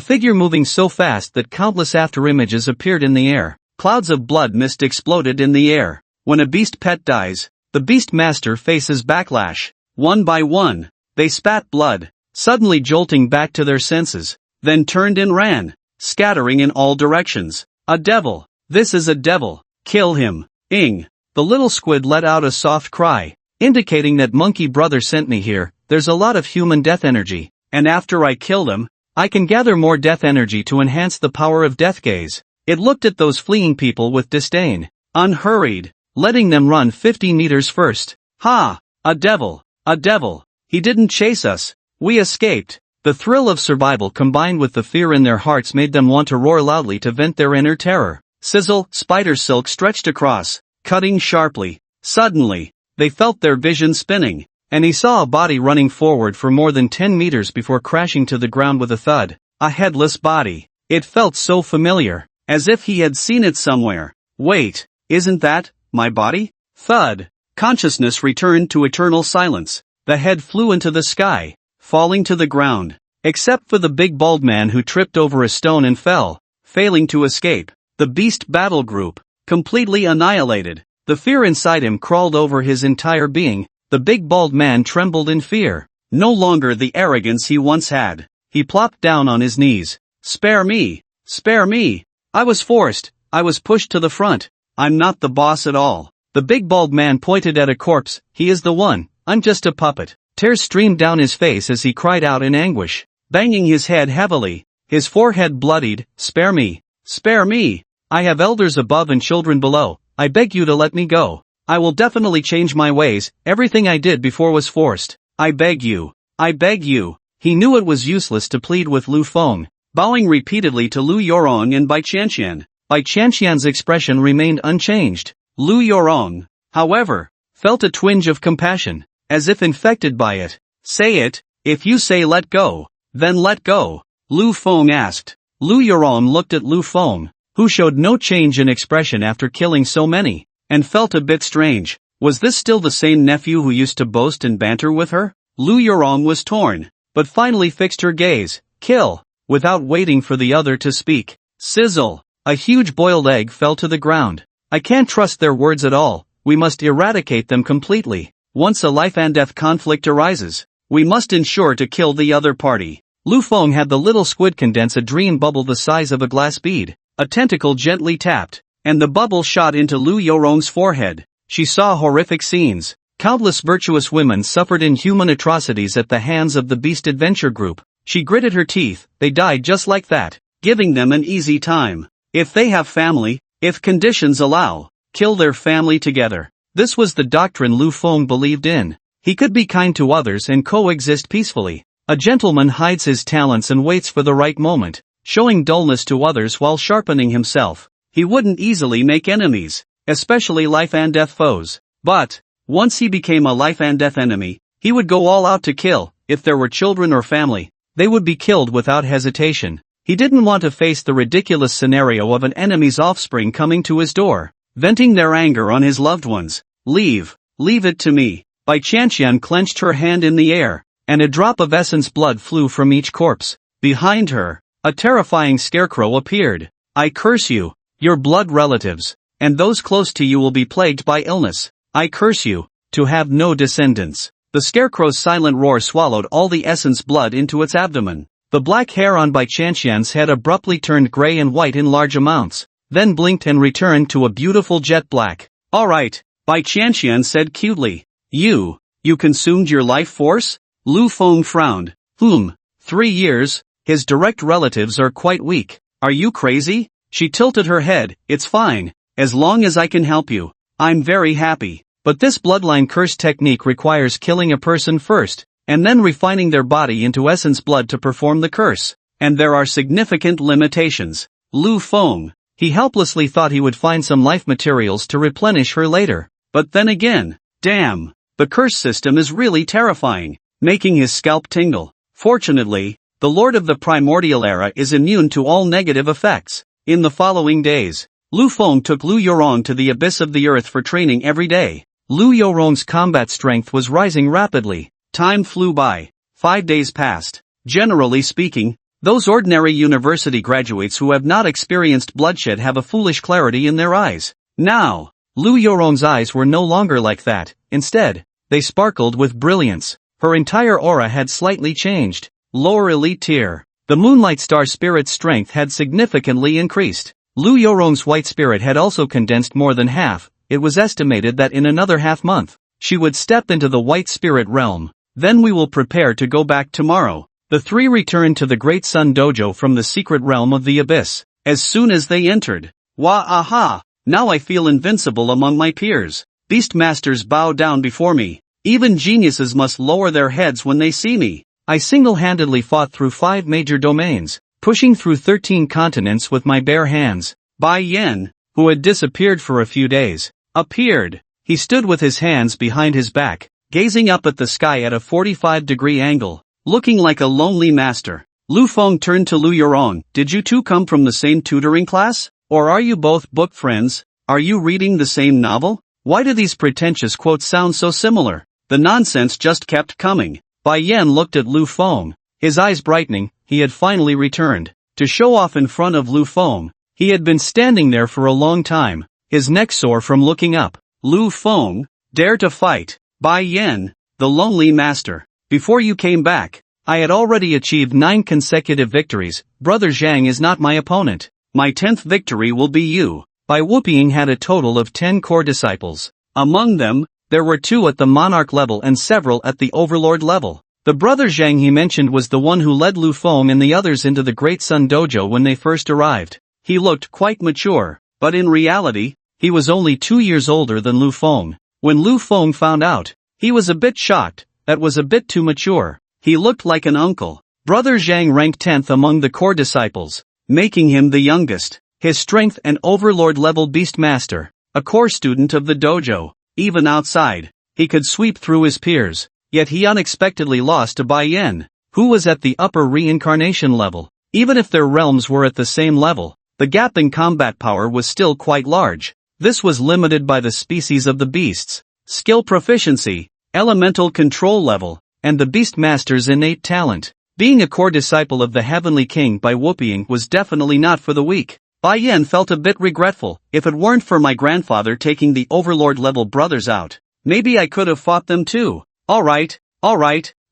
figure moving so fast that countless afterimages appeared in the air. Clouds of blood mist exploded in the air. When a beast pet dies, the beast master faces backlash. One by one, they spat blood, suddenly jolting back to their senses, then turned and ran, scattering in all directions. A devil. This is a devil. Kill him. Ing. The little squid let out a soft cry, indicating that monkey brother sent me here. There's a lot of human death energy, and after I kill them, I can gather more death energy to enhance the power of death gaze. It looked at those fleeing people with disdain, unhurried, letting them run 50 meters first. Ha! A devil! A devil! He didn't chase us. We escaped. The thrill of survival combined with the fear in their hearts made them want to roar loudly to vent their inner terror. Sizzle, spider silk stretched across, cutting sharply. Suddenly, they felt their vision spinning, and he saw a body running forward for more than 10 meters before crashing to the ground with a thud. A headless body. It felt so familiar, as if he had seen it somewhere. Wait, isn't that my body? Thud. Consciousness returned to eternal silence. The head flew into the sky, falling to the ground, except for the big bald man who tripped over a stone and fell, failing to escape. The beast battle group, completely annihilated. The fear inside him crawled over his entire being. The big bald man trembled in fear. No longer the arrogance he once had. He plopped down on his knees. Spare me! Spare me! I was forced. I was pushed to the front. I'm not the boss at all. The big bald man pointed at a corpse. He is the one. I'm just a puppet. Tears streamed down his face as he cried out in anguish, banging his head heavily, his forehead bloodied. Spare me! Spare me! I have elders above and children below. I beg you to let me go. I will definitely change my ways. Everything I did before was forced. I beg you. I beg you. He knew it was useless to plead with Lu Feng, bowing repeatedly to Lu Yorong and Bai Qianqian. Bai Qianqian's expression remained unchanged. Lu Yorong, however, felt a twinge of compassion, as if infected by it. Say it. If you say let go, then let go, Lu Feng asked. Lu Yorong looked at Lu Feng, who showed no change in expression after killing so many, and felt a bit strange. Was this still the same nephew who used to boast and banter with her? Lu Yorong was torn, but finally fixed her gaze. Kill, without waiting for the other to speak. Sizzle. A huge boiled egg fell to the ground. I can't trust their words at all. We must eradicate them completely. Once a life and death conflict arises, we must ensure to kill the other party. Lu Feng had the little squid condense a dream bubble the size of a glass bead. A tentacle gently tapped, and the bubble shot into Lu Yorong's forehead. She saw horrific scenes. Countless virtuous women suffered inhuman atrocities at the hands of the Beast Adventure Group. She gritted her teeth. They died just like that, giving them an easy time. If they have family, if conditions allow, kill their family together. This was the doctrine Lu Feng believed in. He could be kind to others and coexist peacefully. A gentleman hides his talents and waits for the right moment, showing dullness to others while sharpening himself. He wouldn't easily make enemies, especially life and death foes. But, once he became a life and death enemy, he would go all out to kill. If there were children or family, they would be killed without hesitation. He didn't want to face the ridiculous scenario of an enemy's offspring coming to his door, venting their anger on his loved ones. Leave it to me. Bai Qianqian clenched her hand in the air, and a drop of essence blood flew from each corpse. Behind her, a terrifying scarecrow appeared. I curse you, your blood relatives, and those close to you will be plagued by illness. I curse you, to have no descendants. The scarecrow's silent roar swallowed all the essence blood into its abdomen. The black hair on Bai Qianqian's head abruptly turned gray and white in large amounts, then blinked and returned to a beautiful jet black. Alright, Bai Qianqian said cutely. You consumed your life force? Lu Feng frowned. 3 years? His direct relatives are quite weak. Are you crazy? She tilted her head. It's fine, as long as I can help you. I'm very happy. But this bloodline curse technique requires killing a person first, and then refining their body into essence blood to perform the curse. And there are significant limitations. Lu Feng. He helplessly thought he would find some life materials to replenish her later. But then again, damn, the curse system is really terrifying, making his scalp tingle. Fortunately, the Lord of the Primordial Era is immune to all negative effects. In the following days, Lu Feng took Lu Yorong to the abyss of the earth for training every day. Lu Yorong's combat strength was rising rapidly. Time flew by. 5 days passed. Generally speaking, those ordinary university graduates who have not experienced bloodshed have a foolish clarity in their eyes. Now, Lu Yorong's eyes were no longer like that. Instead, they sparkled with brilliance. Her entire aura had slightly changed. Lower elite tier. The Moonlight Star Spirit's strength had significantly increased. Lu Yorong's white spirit had also condensed more than half. It was estimated that in another half-month, she would step into the white spirit realm. Then we will prepare to go back tomorrow. The three returned to the Great Sun Dojo from the secret realm of the abyss. As soon as they entered, wah-aha! Now I feel invincible among my peers. Beast masters bow down before me. Even geniuses must lower their heads when they see me. I single-handedly fought through 5 major domains, pushing through 13 continents with my bare hands. Bai Yan, who had disappeared for a few days, appeared. He stood with his hands behind his back, gazing up at the sky at a 45-degree angle, looking like a lonely master. Lu Feng turned to Lu Yorong. Did you two come from the same tutoring class? Or are you both book friends? Are you reading the same novel? Why do these pretentious quotes sound so similar? The nonsense just kept coming. Bai Yan looked at Lu Feng, his eyes brightening. He had finally returned. To show off in front of Lu Feng, he had been standing there for a long time, his neck sore from looking up. Lu Feng, dare to fight. Bai Yan, the lonely master. Before you came back, I had already achieved 9 consecutive victories. Brother Zhang is not my opponent. My 10th victory will be you. Bai Wuping had a total of 10 core disciples. Among them, there were 2 at the Monarch level and several at the Overlord level. The brother Zhang he mentioned was the one who led Lu Feng and the others into the Great Sun Dojo when they first arrived. He looked quite mature, but in reality, he was only 2 years older than Lu Feng. When Lu Feng found out, he was a bit shocked. That was a bit too mature. He looked like an uncle. Brother Zhang ranked 10th among the core disciples, making him the youngest. His strength and Overlord level beast master, a core student of the dojo. Even outside, he could sweep through his peers, yet he unexpectedly lost to Bai Yan, who was at the upper reincarnation level. Even if their realms were at the same level, the gap in combat power was still quite large. This was limited by the species of the beasts, skill proficiency, elemental control level, and the beast master's innate talent. Being a core disciple of the Heavenly King Bai Wuping was definitely not for the weak. Bai Yan felt a bit regretful. If it weren't for my grandfather taking the Overlord level brothers out, maybe I could have fought them too. Alright,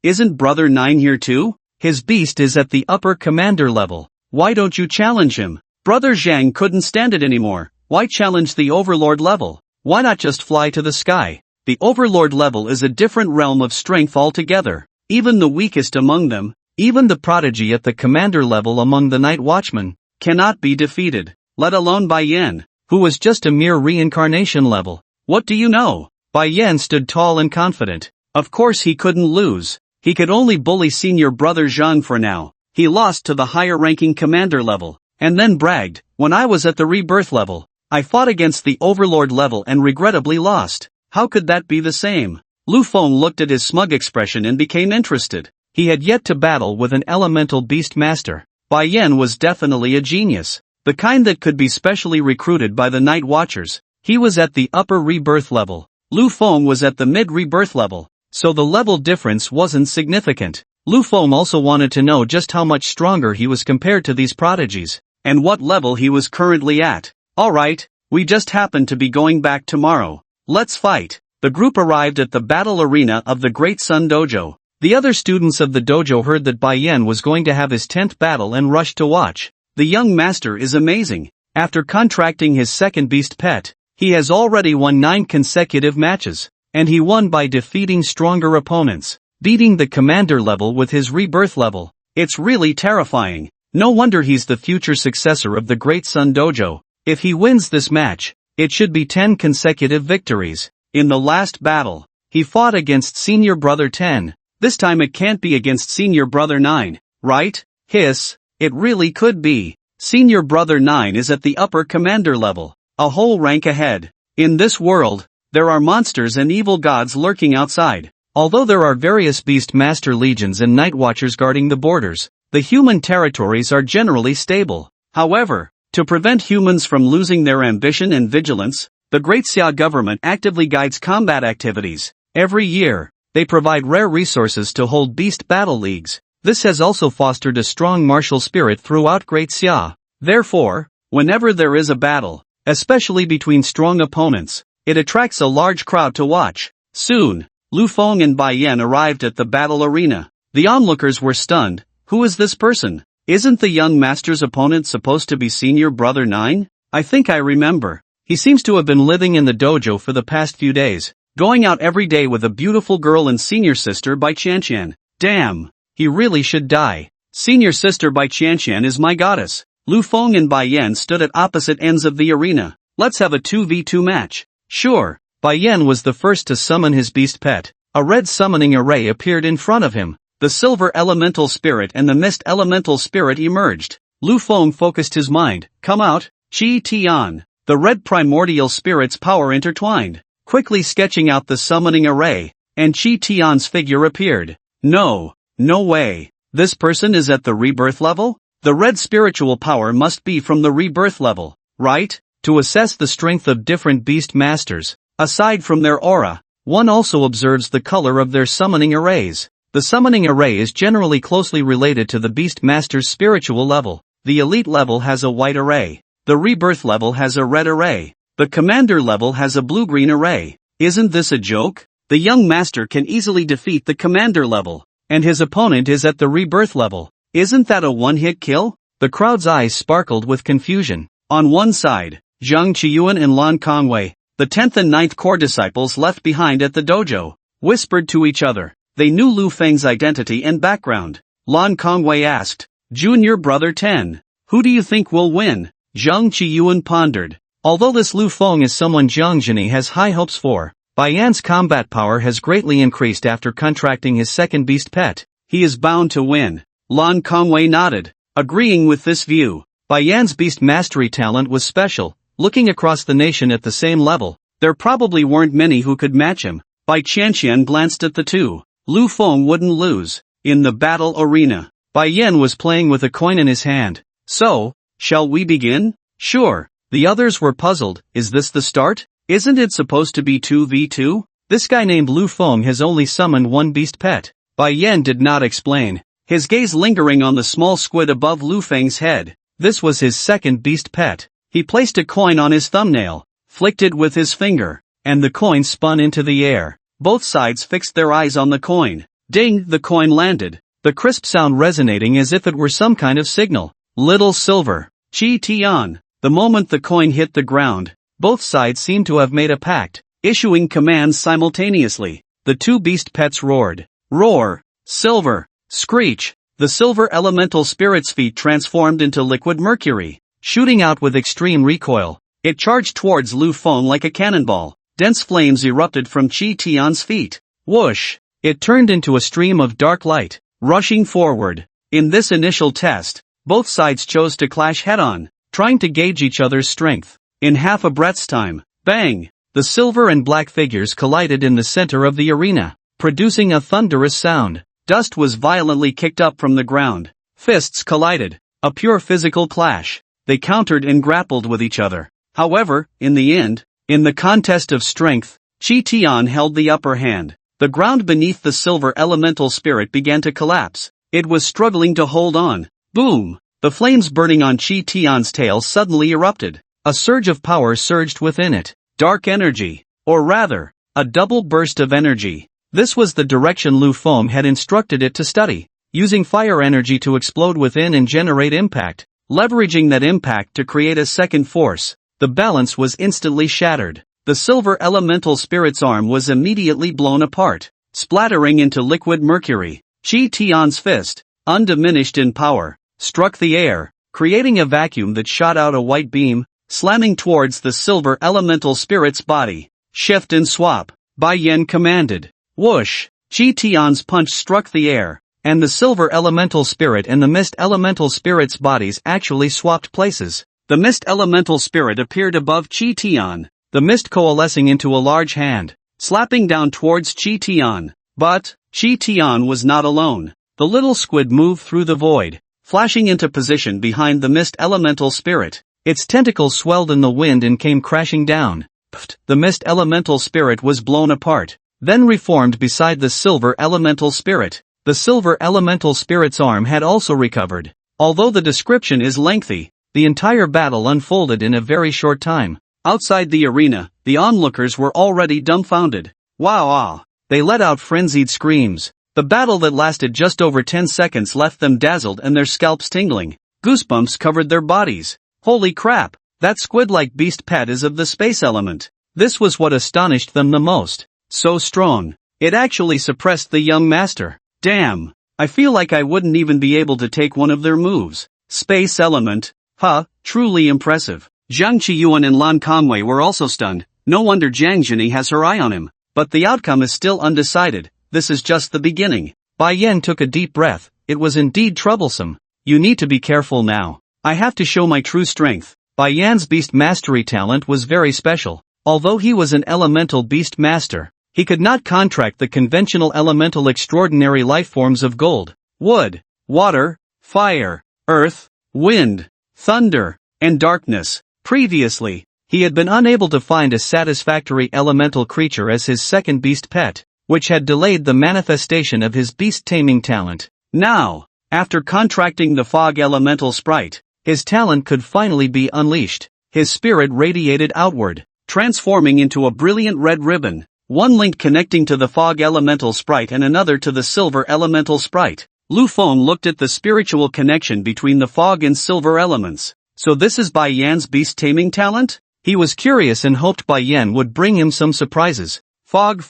isn't brother 9 here too? His beast is at the upper commander level. Why don't you challenge him? Brother Zhang couldn't stand it anymore. Why challenge the overlord level? Why not just fly to the sky? The overlord level is a different realm of strength altogether. Even the weakest among them, even the prodigy at the commander level among the night watchmen, cannot be defeated, let alone Bai Yan, who was just a mere reincarnation level. What do you know? Bai Yan stood tall and confident. Of course he couldn't lose. He could only bully senior brother Zhang for now. He lost to the higher ranking commander level, and then bragged, when I was at the rebirth level, I fought against the overlord level and regrettably lost. How could that be the same? Lu Feng looked at his smug expression and became interested. He had yet to battle with an elemental beast master. Bai Yan was definitely a genius. The kind that could be specially recruited by the night watchers. He was at the upper rebirth level. Lu Feng was at the mid-rebirth level. So the level difference wasn't significant. Lu Feng also wanted to know just how much stronger he was compared to these prodigies, and what level he was currently at. Alright, we just happen to be going back tomorrow. Let's fight. The group arrived at the battle arena of the Great Sun Dojo. The other students of the dojo heard that Bai Yan was going to have his 10th battle and rushed to watch. The young master is amazing. After contracting his second beast pet, he has already won 9 consecutive matches. And he won by defeating stronger opponents, beating the commander level with his rebirth level. It's really terrifying. No wonder he's the future successor of the Great Sun Dojo. If he wins this match, it should be 10 consecutive victories. In the last battle, he fought against senior brother 10. This time it can't be against senior brother 9, right? Hiss, it really could be. Senior brother 9 is at the upper commander level, a whole rank ahead. In this world, there are monsters and evil gods lurking outside. Although there are various beast master legions and night watchers guarding the borders, the human territories are generally stable. However, to prevent humans from losing their ambition and vigilance, the Great Xia government actively guides combat activities. Every year, they provide rare resources to hold beast battle leagues. This has also fostered a strong martial spirit throughout Great Xia. Therefore, whenever there is a battle, especially between strong opponents, it attracts a large crowd to watch. Soon, Lu Feng and Bai Yan arrived at the battle arena. The onlookers were stunned. Who is this person? Isn't the young master's opponent supposed to be senior brother 9? I think I remember. He seems to have been living in the dojo for the past few days, going out every day with a beautiful girl and senior sister by Qianshan. Damn, he really should die. Senior sister by Qianshan is my goddess. Lu Feng and Bai Yan stood at opposite ends of the arena. Let's have a 2v2 match. Sure. Bai Yan was the first to summon his beast pet. A red summoning array appeared in front of him. The silver elemental spirit and the mist elemental spirit emerged. Lu Feng focused his mind. Come out, Qi Tian. The red primordial spirit's power intertwined, quickly sketching out the summoning array, and Qi Tian's figure appeared. No way. This person is at the rebirth level? The red spiritual power must be from the rebirth level, right? To assess the strength of different beast masters, aside from their aura, one also observes the color of their summoning arrays. The summoning array is generally closely related to the beast master's spiritual level. The elite level has a white array. The rebirth level has a red array. The commander level has a blue-green array. Isn't this a joke? The young master can easily defeat the commander level, and his opponent is at the rebirth level. Isn't that a one-hit kill? The crowd's eyes sparkled with confusion. On one side, Zhang Qiyuan and Lan Kongwei, the 10th and 9th core disciples left behind at the dojo, whispered to each other. They knew Lu Feng's identity and background. Lan Kongwei asked, Junior brother 10, who do you think will win? Zhang Qiyuan pondered. Although this Lu Feng is someone Zhang Zhini has high hopes for, Bai Yan's combat power has greatly increased after contracting his second beast pet. He is bound to win. Lan Kongwei nodded, agreeing with this view. Bai Yan's beast mastery talent was special. Looking across the nation at the same level, there probably weren't many who could match him. Bai Qianshan glanced at the two. Lu Feng wouldn't lose. In the battle arena, Bai Yan was playing with a coin in his hand. So, shall we begin? Sure. The others were puzzled. Is this the start? Isn't it supposed to be 2v2? This guy named Lu Feng has only summoned one beast pet. Bai Yan did not explain, his gaze lingering on the small squid above Lu Feng's head. This was his second beast pet. He placed a coin on his thumbnail, flicked it with his finger, and the coin spun into the air. Both sides fixed their eyes on the coin. Ding! The coin landed. the crisp sound resonating as if it were some kind of signal. Little Silver. Chi Tian. The moment the coin hit the ground, both sides seemed to have made a pact, issuing commands simultaneously. The two beast pets roared. Roar. Silver. Screech. The silver elemental spirit's feet transformed into liquid mercury, shooting out with extreme recoil. It charged towards Lu Feng like a cannonball. Dense flames erupted from Chi Tian's feet. Whoosh! It turned into a stream of dark light, rushing forward. In this initial test, both sides chose to clash head-on, trying to gauge each other's strength. In half a breath's time, bang! The silver and black figures collided in the center of the arena, producing a thunderous sound. Dust was violently kicked up from the ground. Fists collided. A pure physical clash. They countered and grappled with each other. However, in the end, in the contest of strength, Chi Tian held the upper hand. The ground beneath the silver elemental spirit began to collapse. It was struggling to hold on. Boom! The flames burning on Chi Tian's tail suddenly erupted. A surge of power surged within it. Dark energy. Or rather, a double burst of energy. This was the direction Lu Feng had instructed it to study, using fire energy to explode within and generate impact, leveraging that impact to create a second force. The balance was instantly shattered. The silver elemental spirit's arm was immediately blown apart, splattering into liquid mercury. Chi Tian's fist, undiminished in power, struck the air, creating a vacuum that shot out a white beam, slamming towards the silver elemental spirit's body. Shift and swap, Bai Yan commanded. Whoosh! Chi Tian's punch struck the air, and the silver elemental spirit and the mist elemental spirit's bodies actually swapped places. The mist elemental spirit appeared above Chi Tian, the mist coalescing into a large hand, slapping down towards Chi Tian. But Chi Tian was not alone. The little squid moved through the void, flashing into position behind the mist elemental spirit. Its tentacles swelled in the wind and came crashing down. Pfft! The mist elemental spirit was blown apart, then reformed beside the silver elemental spirit. The silver elemental spirit's arm had also recovered. Although the description is lengthy, the entire battle unfolded in a very short time. Outside the arena, the onlookers were already dumbfounded. Wow! They let out frenzied screams. The battle that lasted just over 10 seconds left them dazzled and their scalps tingling. Goosebumps covered their bodies. Holy crap! That squid-like beast pet is of the space element. This was what astonished them the most. So strong. It actually suppressed the young master. Damn. I feel like I wouldn't even be able to take one of their moves. Space element. Huh, truly impressive. Zhang Qiyuan and Lan Kangwei were also stunned. No wonder Jiang Zhini has her eye on him. But the outcome is still undecided. This is just the beginning. Bai Yan took a deep breath. It was indeed troublesome. You need to be careful now. I have to show my true strength. Bai Yan's beast mastery talent was very special. Although he was an elemental beast master, he could not contract the conventional elemental extraordinary lifeforms of gold, wood, water, fire, earth, wind, thunder, and darkness. Previously, he had been unable to find a satisfactory elemental creature as his second beast pet, which had delayed the manifestation of his beast taming talent. Now, after contracting the fog elemental sprite, his talent could finally be unleashed. His spirit radiated outward, transforming into a brilliant red ribbon. One link connecting to the fog elemental sprite and another to the silver elemental sprite. Lu Feng looked at the spiritual connection between the fog and silver elements. So this is Bai Yan's beast taming talent? He was curious and hoped Bai Yan would bring him some surprises. Fog.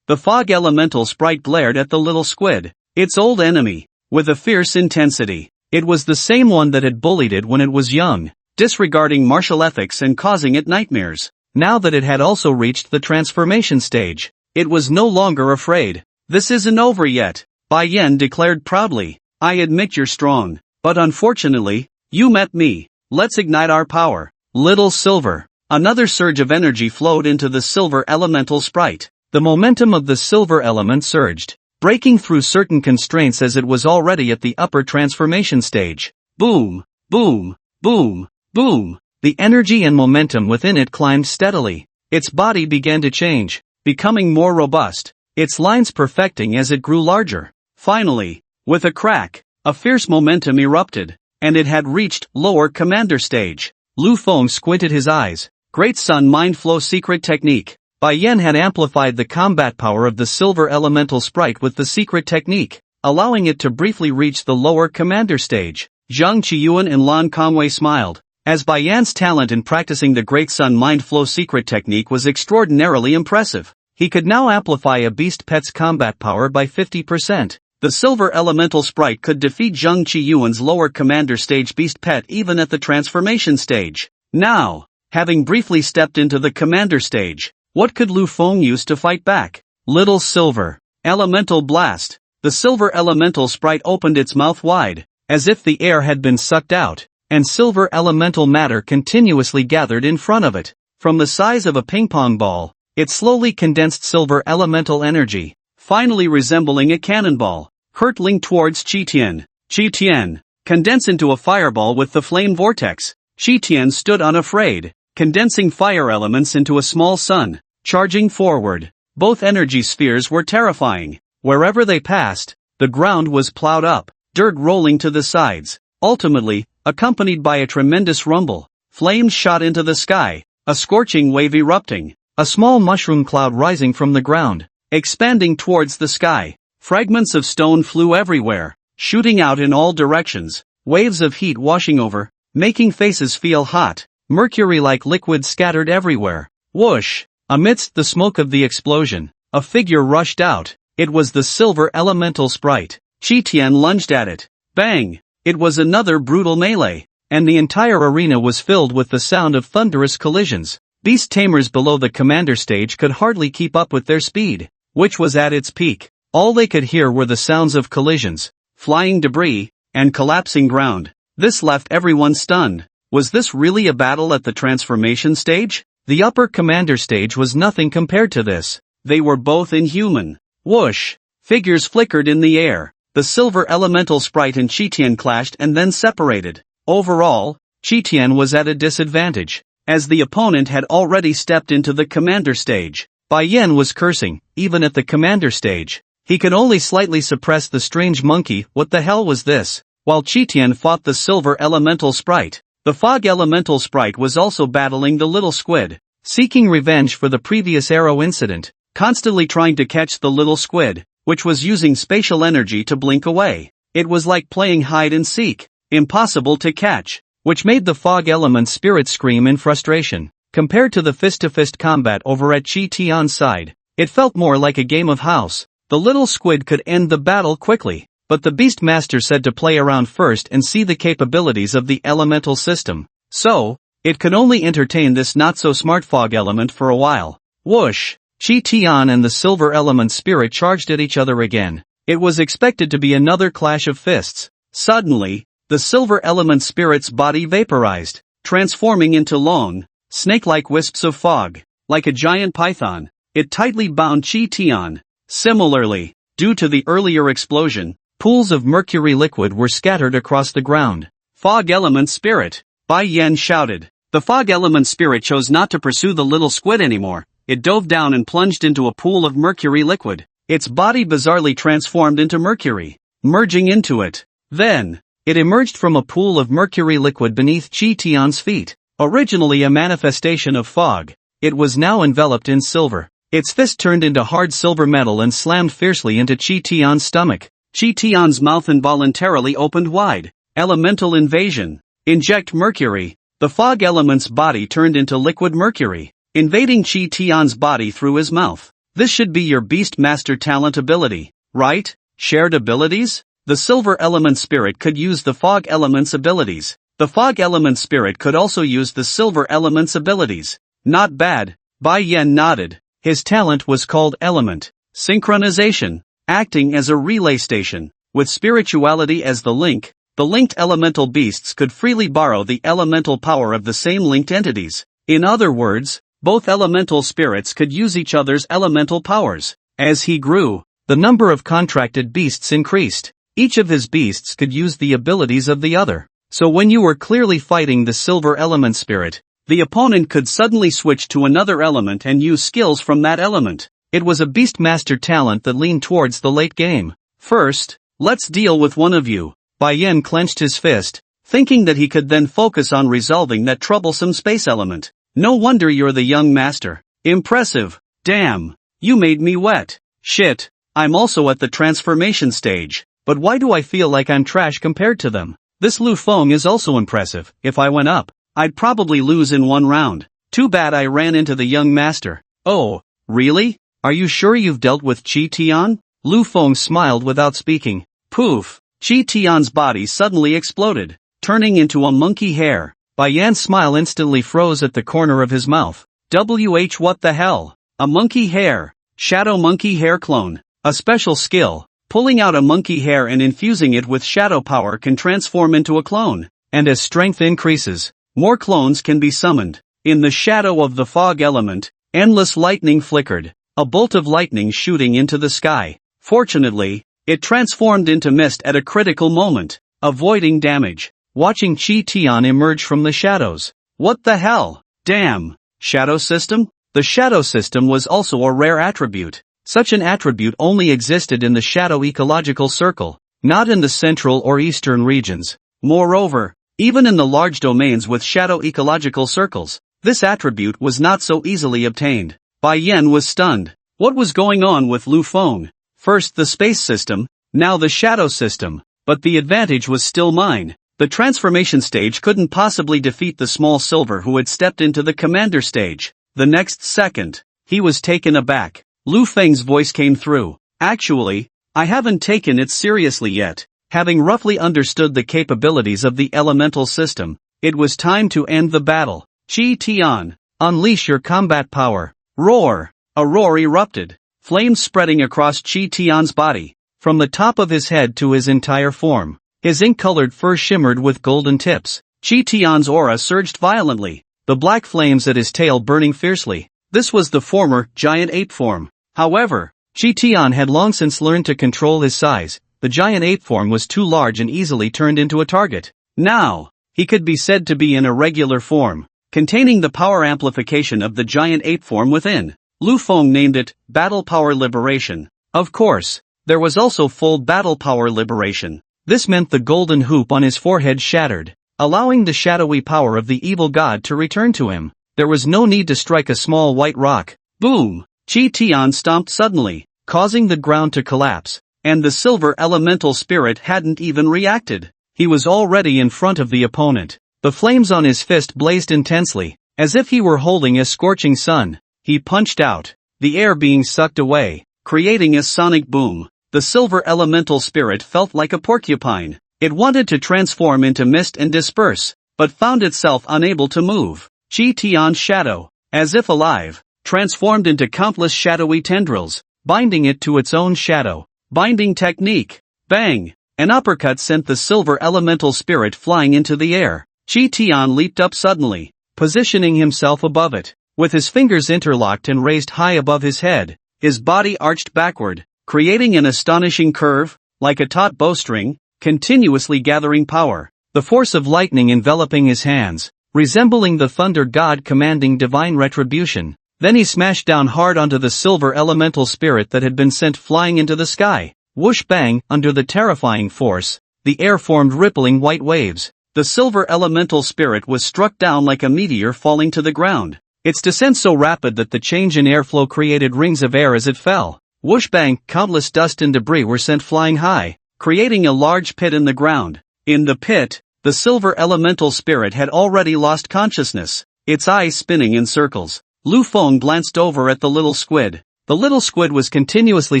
The fog elemental sprite glared at the little squid, its old enemy, with a fierce intensity. It was the same one that had bullied it when it was young, disregarding martial ethics and causing it nightmares. Now that it had also reached the transformation stage, it was no longer afraid. This isn't over yet, Bai Yan declared proudly. I admit you're strong, but unfortunately, you met me. Let's ignite our power. Little Silver. Another surge of energy flowed into the silver elemental sprite. The momentum of the silver element surged, breaking through certain constraints as it was already at the upper transformation stage. Boom, boom, boom, boom. The energy and momentum within it climbed steadily. Its body began to change, becoming more robust, its lines perfecting as it grew larger. Finally, with a crack, a fierce momentum erupted, and it had reached lower commander stage. Lu Feng squinted his eyes. Great Sun Mind Flow secret technique. Bai Yan had amplified the combat power of the silver elemental sprite with the secret technique. allowing it to briefly reach the lower commander stage. Zhang Qiyuan and Lan Kangwei smiled, as Bai Yan's talent in practicing the Great Sun Mind Flow secret technique was extraordinarily impressive. He could now amplify a beast pet's combat power by 50%. The silver elemental sprite could defeat Zhang Qiyuan's lower commander stage beast pet even at the transformation stage. Now, having briefly stepped into the commander stage, what could Lu Feng use to fight back? Little Silver Elemental Blast. The silver elemental sprite opened its mouth wide, as if the air had been sucked out, and silver elemental matter continuously gathered in front of it. From the size of a ping-pong ball, it slowly condensed silver elemental energy, finally resembling a cannonball, hurtling towards Qitian. Qitian, condense into a fireball with the flame vortex. Qitian stood unafraid, condensing fire elements into a small sun, charging forward. Both energy spheres were terrifying. Wherever they passed, the ground was plowed up, dirt rolling to the sides. Ultimately, accompanied by a tremendous rumble, flames shot into the sky, a scorching wave erupting, a small mushroom cloud rising from the ground, expanding towards the sky. Fragments of stone flew everywhere, shooting out in all directions, waves of heat washing over, making faces feel hot. Mercury-like liquid scattered everywhere. Whoosh! Amidst the smoke of the explosion, a figure rushed out. It was the silver elemental sprite. Qitian lunged at it. Bang! It was another brutal melee, and the entire arena was filled with the sound of thunderous collisions. Beast tamers below the commander stage could hardly keep up with their speed, which was at its peak. All they could hear were the sounds of collisions, flying debris, and collapsing ground. This left everyone stunned. Was this really a battle at the transformation stage? The upper commander stage was nothing compared to this. They were both inhuman. Whoosh! Figures flickered in the air. The silver elemental sprite and Qitian clashed and then separated. Overall, Qitian was at a disadvantage, as the opponent had already stepped into the commander stage. Bai Yan was cursing, even at the commander stage. He could only slightly suppress the strange monkey. What the hell was this? While Qitian fought the silver elemental sprite, the fog elemental sprite was also battling the little squid, seeking revenge for the previous arrow incident, constantly trying to catch the little squid, which was using spatial energy to blink away. It was like playing hide and seek, impossible to catch, which made the fog element spirit scream in frustration. Compared to the fist-to-fist combat over at Qitian's side, it felt more like a game of house. The little squid could end the battle quickly, but the Beast Master said to play around first and see the capabilities of the elemental system. So, it could only entertain this not-so-smart fog element for a while. Whoosh! Qitian and the silver element spirit charged at each other again. It was expected to be another clash of fists. Suddenly, the silver element spirit's body vaporized, transforming into long, snake-like wisps of fog. Like a giant python, it tightly bound Qitian. Similarly, due to the earlier explosion, pools of mercury liquid were scattered across the ground. Fog element spirit! Bai Yan shouted. The fog element spirit chose not to pursue the little squid anymore. It dove down and plunged into a pool of mercury liquid. Its body bizarrely transformed into mercury, merging into it. Then, it emerged from a pool of mercury liquid beneath Qitian's feet. Originally a manifestation of fog, it was now enveloped in silver. Its fist turned into hard silver metal and slammed fiercely into Qitian's stomach. Qitian's mouth involuntarily opened wide. Elemental invasion. Inject mercury. The fog element's body turned into liquid mercury, invading Qitian's body through his mouth. This should be your Beast Master talent ability, right? Shared abilities? The silver element spirit could use the fog element's abilities. The fog element spirit could also use the silver element's abilities. Not bad. Bai Yan nodded. His talent was called Element Synchronization, acting as a relay station. With spirituality as the link, the linked elemental beasts could freely borrow the elemental power of the same linked entities. In other words, both elemental spirits could use each other's elemental powers. As he grew, the number of contracted beasts increased. Each of his beasts could use the abilities of the other. So when you were clearly fighting the silver element spirit, the opponent could suddenly switch to another element and use skills from that element. It was a Beastmaster talent that leaned towards the late game. First, let's deal with one of you. Bai Yan clenched his fist, thinking that he could then focus on resolving that troublesome space element. No wonder you're the young master. Impressive. Damn. You made me wet. Shit. I'm also at the transformation stage. but why do I feel like I'm trash compared to them? This Lu Feng is also impressive. If I went up, I'd probably lose in one round. Too bad I ran into the young master. Oh, really? Are you sure you've dealt with Chi Tian? Lu Feng smiled without speaking. Poof! Chi Tian's body suddenly exploded, turning into a monkey hair. Bai Yan's smile instantly froze at the corner of his mouth. What the hell? A monkey hair. Shadow monkey hair clone. A special skill. Pulling out a monkey hair and infusing it with shadow power can transform into a clone. And as strength increases, more clones can be summoned. In the shadow of the fog element, endless lightning flickered, a bolt of lightning shooting into the sky. Fortunately, it transformed into mist at a critical moment, avoiding damage. Watching Chi Tian emerge from the shadows. What the hell? Damn! Shadow system? The shadow system was also a rare attribute. Such an attribute only existed in the shadow ecological circle, not in the central or eastern regions. Moreover, even in the large domains with shadow ecological circles, this attribute was not so easily obtained. Bai Yan was stunned. What was going on with Lu Feng? First the space system, now the shadow system, but the advantage was still mine. The transformation stage couldn't possibly defeat the small silver who had stepped into the commander stage. The next second, he was taken aback. Lu Feng's voice came through. Actually, I haven't taken it seriously yet. Having roughly understood the capabilities of the elemental system, it was time to end the battle. Chi Tian, unleash your combat power. Roar! A roar erupted, flames spreading across Chi Tian's body, from the top of his head to his entire form. His ink-colored fur shimmered with golden tips. Chi Tian's aura surged violently, the black flames at his tail burning fiercely. This was the former, giant ape form. However, Chi Tian had long since learned to control his size. The giant ape form was too large and easily turned into a target. Now, he could be said to be in a regular form, containing the power amplification of the giant ape form within. Lu Feng named it, Battle Power Liberation. Of course, there was also full Battle Power Liberation. This meant the golden hoop on his forehead shattered, allowing the shadowy power of the evil god to return to him. There was no need to strike a small white rock. Boom! Chi Tian stomped suddenly, causing the ground to collapse, and the silver elemental spirit hadn't even reacted. He was already in front of the opponent. The flames on his fist blazed intensely, as if he were holding a scorching sun. He punched out, the air being sucked away, creating a sonic boom. The silver elemental spirit felt like a porcupine. It wanted to transform into mist and disperse, but found itself unable to move. Chi Tian's shadow, as if alive, transformed into countless shadowy tendrils, binding it to its own shadow. Binding technique. Bang! An uppercut sent the silver elemental spirit flying into the air. Chi Tian leaped up suddenly, positioning himself above it. With his fingers interlocked and raised high above his head, his body arched backward, creating an astonishing curve, like a taut bowstring, continuously gathering power. The force of lightning enveloping his hands, resembling the thunder god commanding divine retribution. Then he smashed down hard onto the silver elemental spirit that had been sent flying into the sky. Whoosh bang! Under the terrifying force, the air formed rippling white waves. The silver elemental spirit was struck down like a meteor falling to the ground. Its descent so rapid that the change in airflow created rings of air as it fell. Whoosh bang! Countless dust and debris were sent flying high, creating a large pit in the ground. In the pit, the silver elemental spirit had already lost consciousness, its eyes spinning in circles. Lu Feng glanced over at the little squid. The little squid was continuously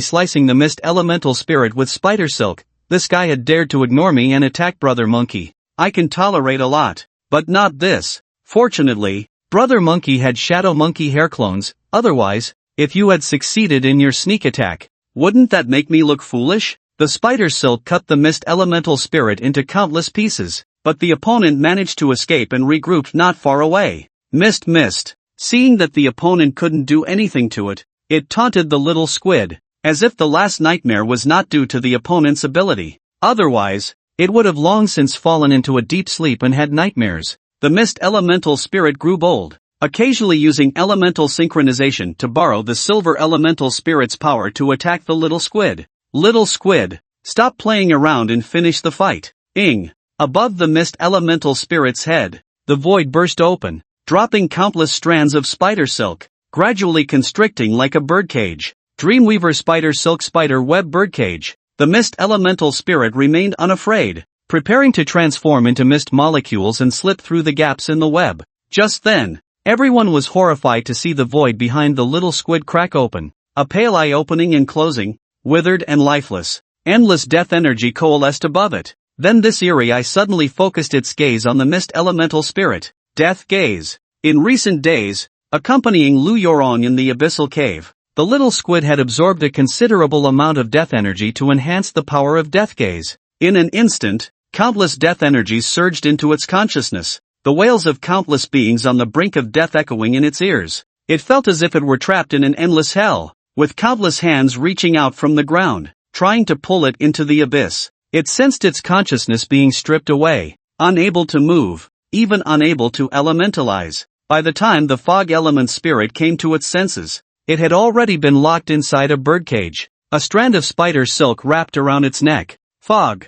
slicing the mist elemental spirit with spider silk. This guy had dared to ignore me and attack Brother Monkey. I can tolerate a lot, but not this. Fortunately, Brother Monkey had Shadow Monkey hair clones. Otherwise, if you had succeeded in your sneak attack, wouldn't that make me look foolish? The spider silk cut the mist elemental spirit into countless pieces, but the opponent managed to escape and regrouped not far away. Mist. Seeing that the opponent couldn't do anything to it, it taunted the little squid, as if the last nightmare was not due to the opponent's ability. Otherwise, it would have long since fallen into a deep sleep and had nightmares. The mist elemental spirit grew bold, occasionally using elemental synchronization to borrow the silver elemental spirit's power to attack the little squid. Little squid, stop playing around and finish the fight. Ing! Above the mist elemental spirit's head, the void burst open, dropping countless strands of spider silk, gradually constricting like a birdcage. Dreamweaver spider silk spider web birdcage. the mist elemental spirit remained unafraid, preparing to transform into mist molecules and slip through the gaps in the web. Just then, everyone was horrified to see the void behind the little squid crack open, a pale eye opening and closing, withered and lifeless. Endless death energy coalesced above it. Then this eerie eye suddenly focused its gaze on the mist elemental spirit. Death gaze. In recent days, accompanying Lu Yorong in the abyssal cave, the little squid had absorbed a considerable amount of death energy to enhance the power of death gaze. In an instant, countless death energies surged into its consciousness, the wails of countless beings on the brink of death echoing in its ears. It felt as if it were trapped in an endless hell, with countless hands reaching out from the ground, trying to pull it into the abyss. It sensed its consciousness being stripped away, unable to move, even unable to elementalize. By the time the fog element spirit came to its senses, it had already been locked inside a birdcage, a strand of spider silk wrapped around its neck. Fog.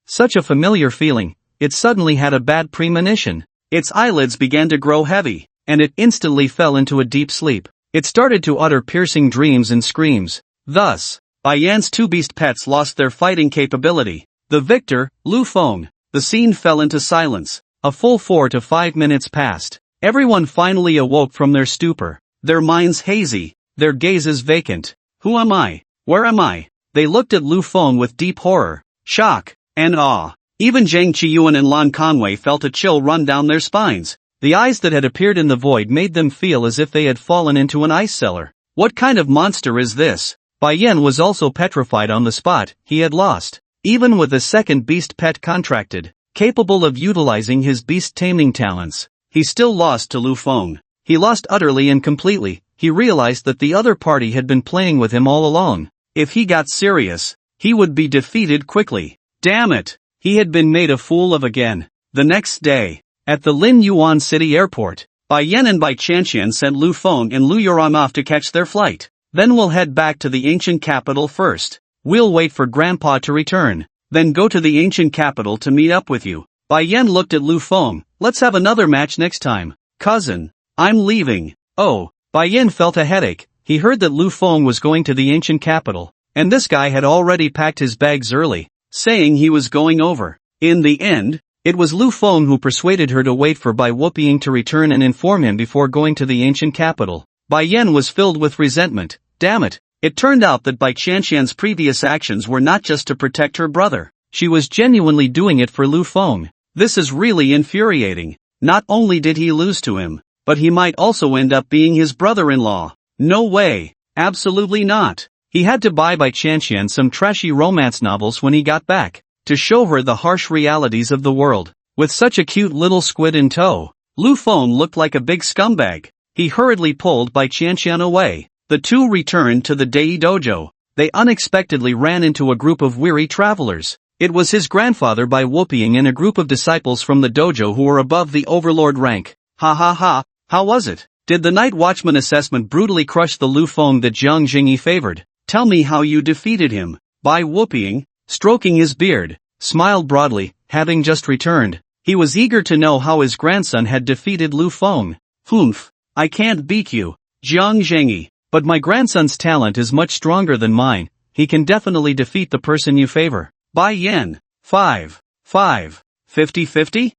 Such a familiar feeling. It suddenly had a bad premonition. Its eyelids began to grow heavy, and it instantly fell into a deep sleep. It started to utter piercing dreams and screams. Thus, Bai Yan's two beast pets lost their fighting capability. The victor, Lu Feng. The scene fell into silence. A full 4 to 5 minutes passed. Everyone finally awoke from their stupor, their minds hazy, their gazes vacant. Who am I? Where am I? They looked at Lu Feng with deep horror, shock, and awe. Even Zhang Qiyuan and Lan Conway felt a chill run down their spines. The eyes that had appeared in the void made them feel as if they had fallen into an ice cellar. What kind of monster is this? Bai Yan was also petrified on the spot. He had lost. Even with a second beast pet contracted, capable of utilizing his beast taming talents, he still lost to Lu Feng. He lost utterly and completely. He realized that the other party had been playing with him all along. If he got serious, he would be defeated quickly. Damn it! He had been made a fool of again. The next day, at the Lin Yuan City Airport, Bai Yan and Bai Chanxian sent Lu Feng and Lu Yorong off to catch their flight. Then we'll head back to the ancient capital first. We'll wait for Grandpa to return, then go to the ancient capital to meet up with you. Bai Yan looked at Lu Feng. Let's have another match next time. Cousin, I'm leaving. Oh, Bai Yan felt a headache. He heard that Lu Feng was going to the ancient capital, and this guy had already packed his bags early, saying he was going over. In the end, it was Lu Feng who persuaded her to wait for Bai Wuping to return and inform him before going to the ancient capital. Bai Yan was filled with resentment. Damn it. It turned out that Bai Chanxian's previous actions were not just to protect her brother. She was genuinely doing it for Lu Feng. This is really infuriating. Not only did he lose to him, but he might also end up being his brother-in-law. No way. Absolutely not. He had to buy Bai Chanxian some trashy romance novels when he got back, to show her the harsh realities of the world. With such a cute little squid in tow, Lu Feng looked like a big scumbag. He hurriedly pulled Bai Chanxian away. The two returned to the Dei Dojo. They unexpectedly ran into a group of weary travelers. It was his grandfather Bai Wuping and a group of disciples from the dojo who were above the overlord rank. Ha ha ha, how was it? Did the night watchman assessment brutally crush the Lu Feng that Jiang Jingyi favored? Tell me how you defeated him. Bai Wuping, stroking his beard, smiled broadly, having just returned. He was eager to know how his grandson had defeated Lu Feng. Humph, I can't beat you, Jiang Jingyi. But my grandson's talent is much stronger than mine. He can definitely defeat the person you favor. Bai Yan. 50-50?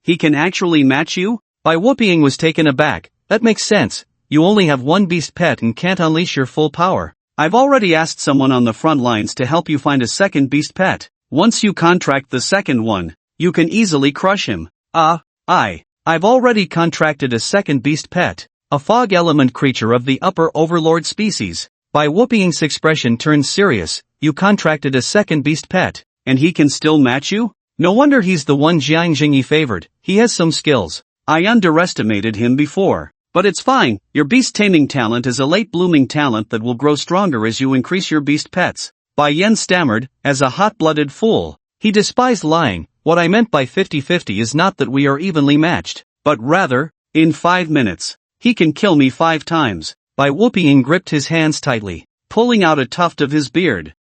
He can actually match you? Bai Wuping was taken aback. That makes sense. You only have one beast pet and can't unleash your full power. I've already asked someone on the front lines to help you find a second beast pet. Once you contract the second one, you can easily crush him. I've already contracted a second beast pet. A fog element creature of the upper overlord species. Bai Wuping's expression turned serious. You contracted a second beast pet, and he can still match you? No wonder he's the one Jiang Jingyi favored. He has some skills. I underestimated him before. But it's fine. Your beast taming talent is a late blooming talent that will grow stronger as you increase your beast pets. Bai Yan stammered, as a hot-blooded fool. He despised lying. What I meant by 50-50 is not that we are evenly matched, but rather, in 5 minutes. He can kill me 5 times. Bai Wuping gripped his hands tightly, pulling out a tuft of his beard.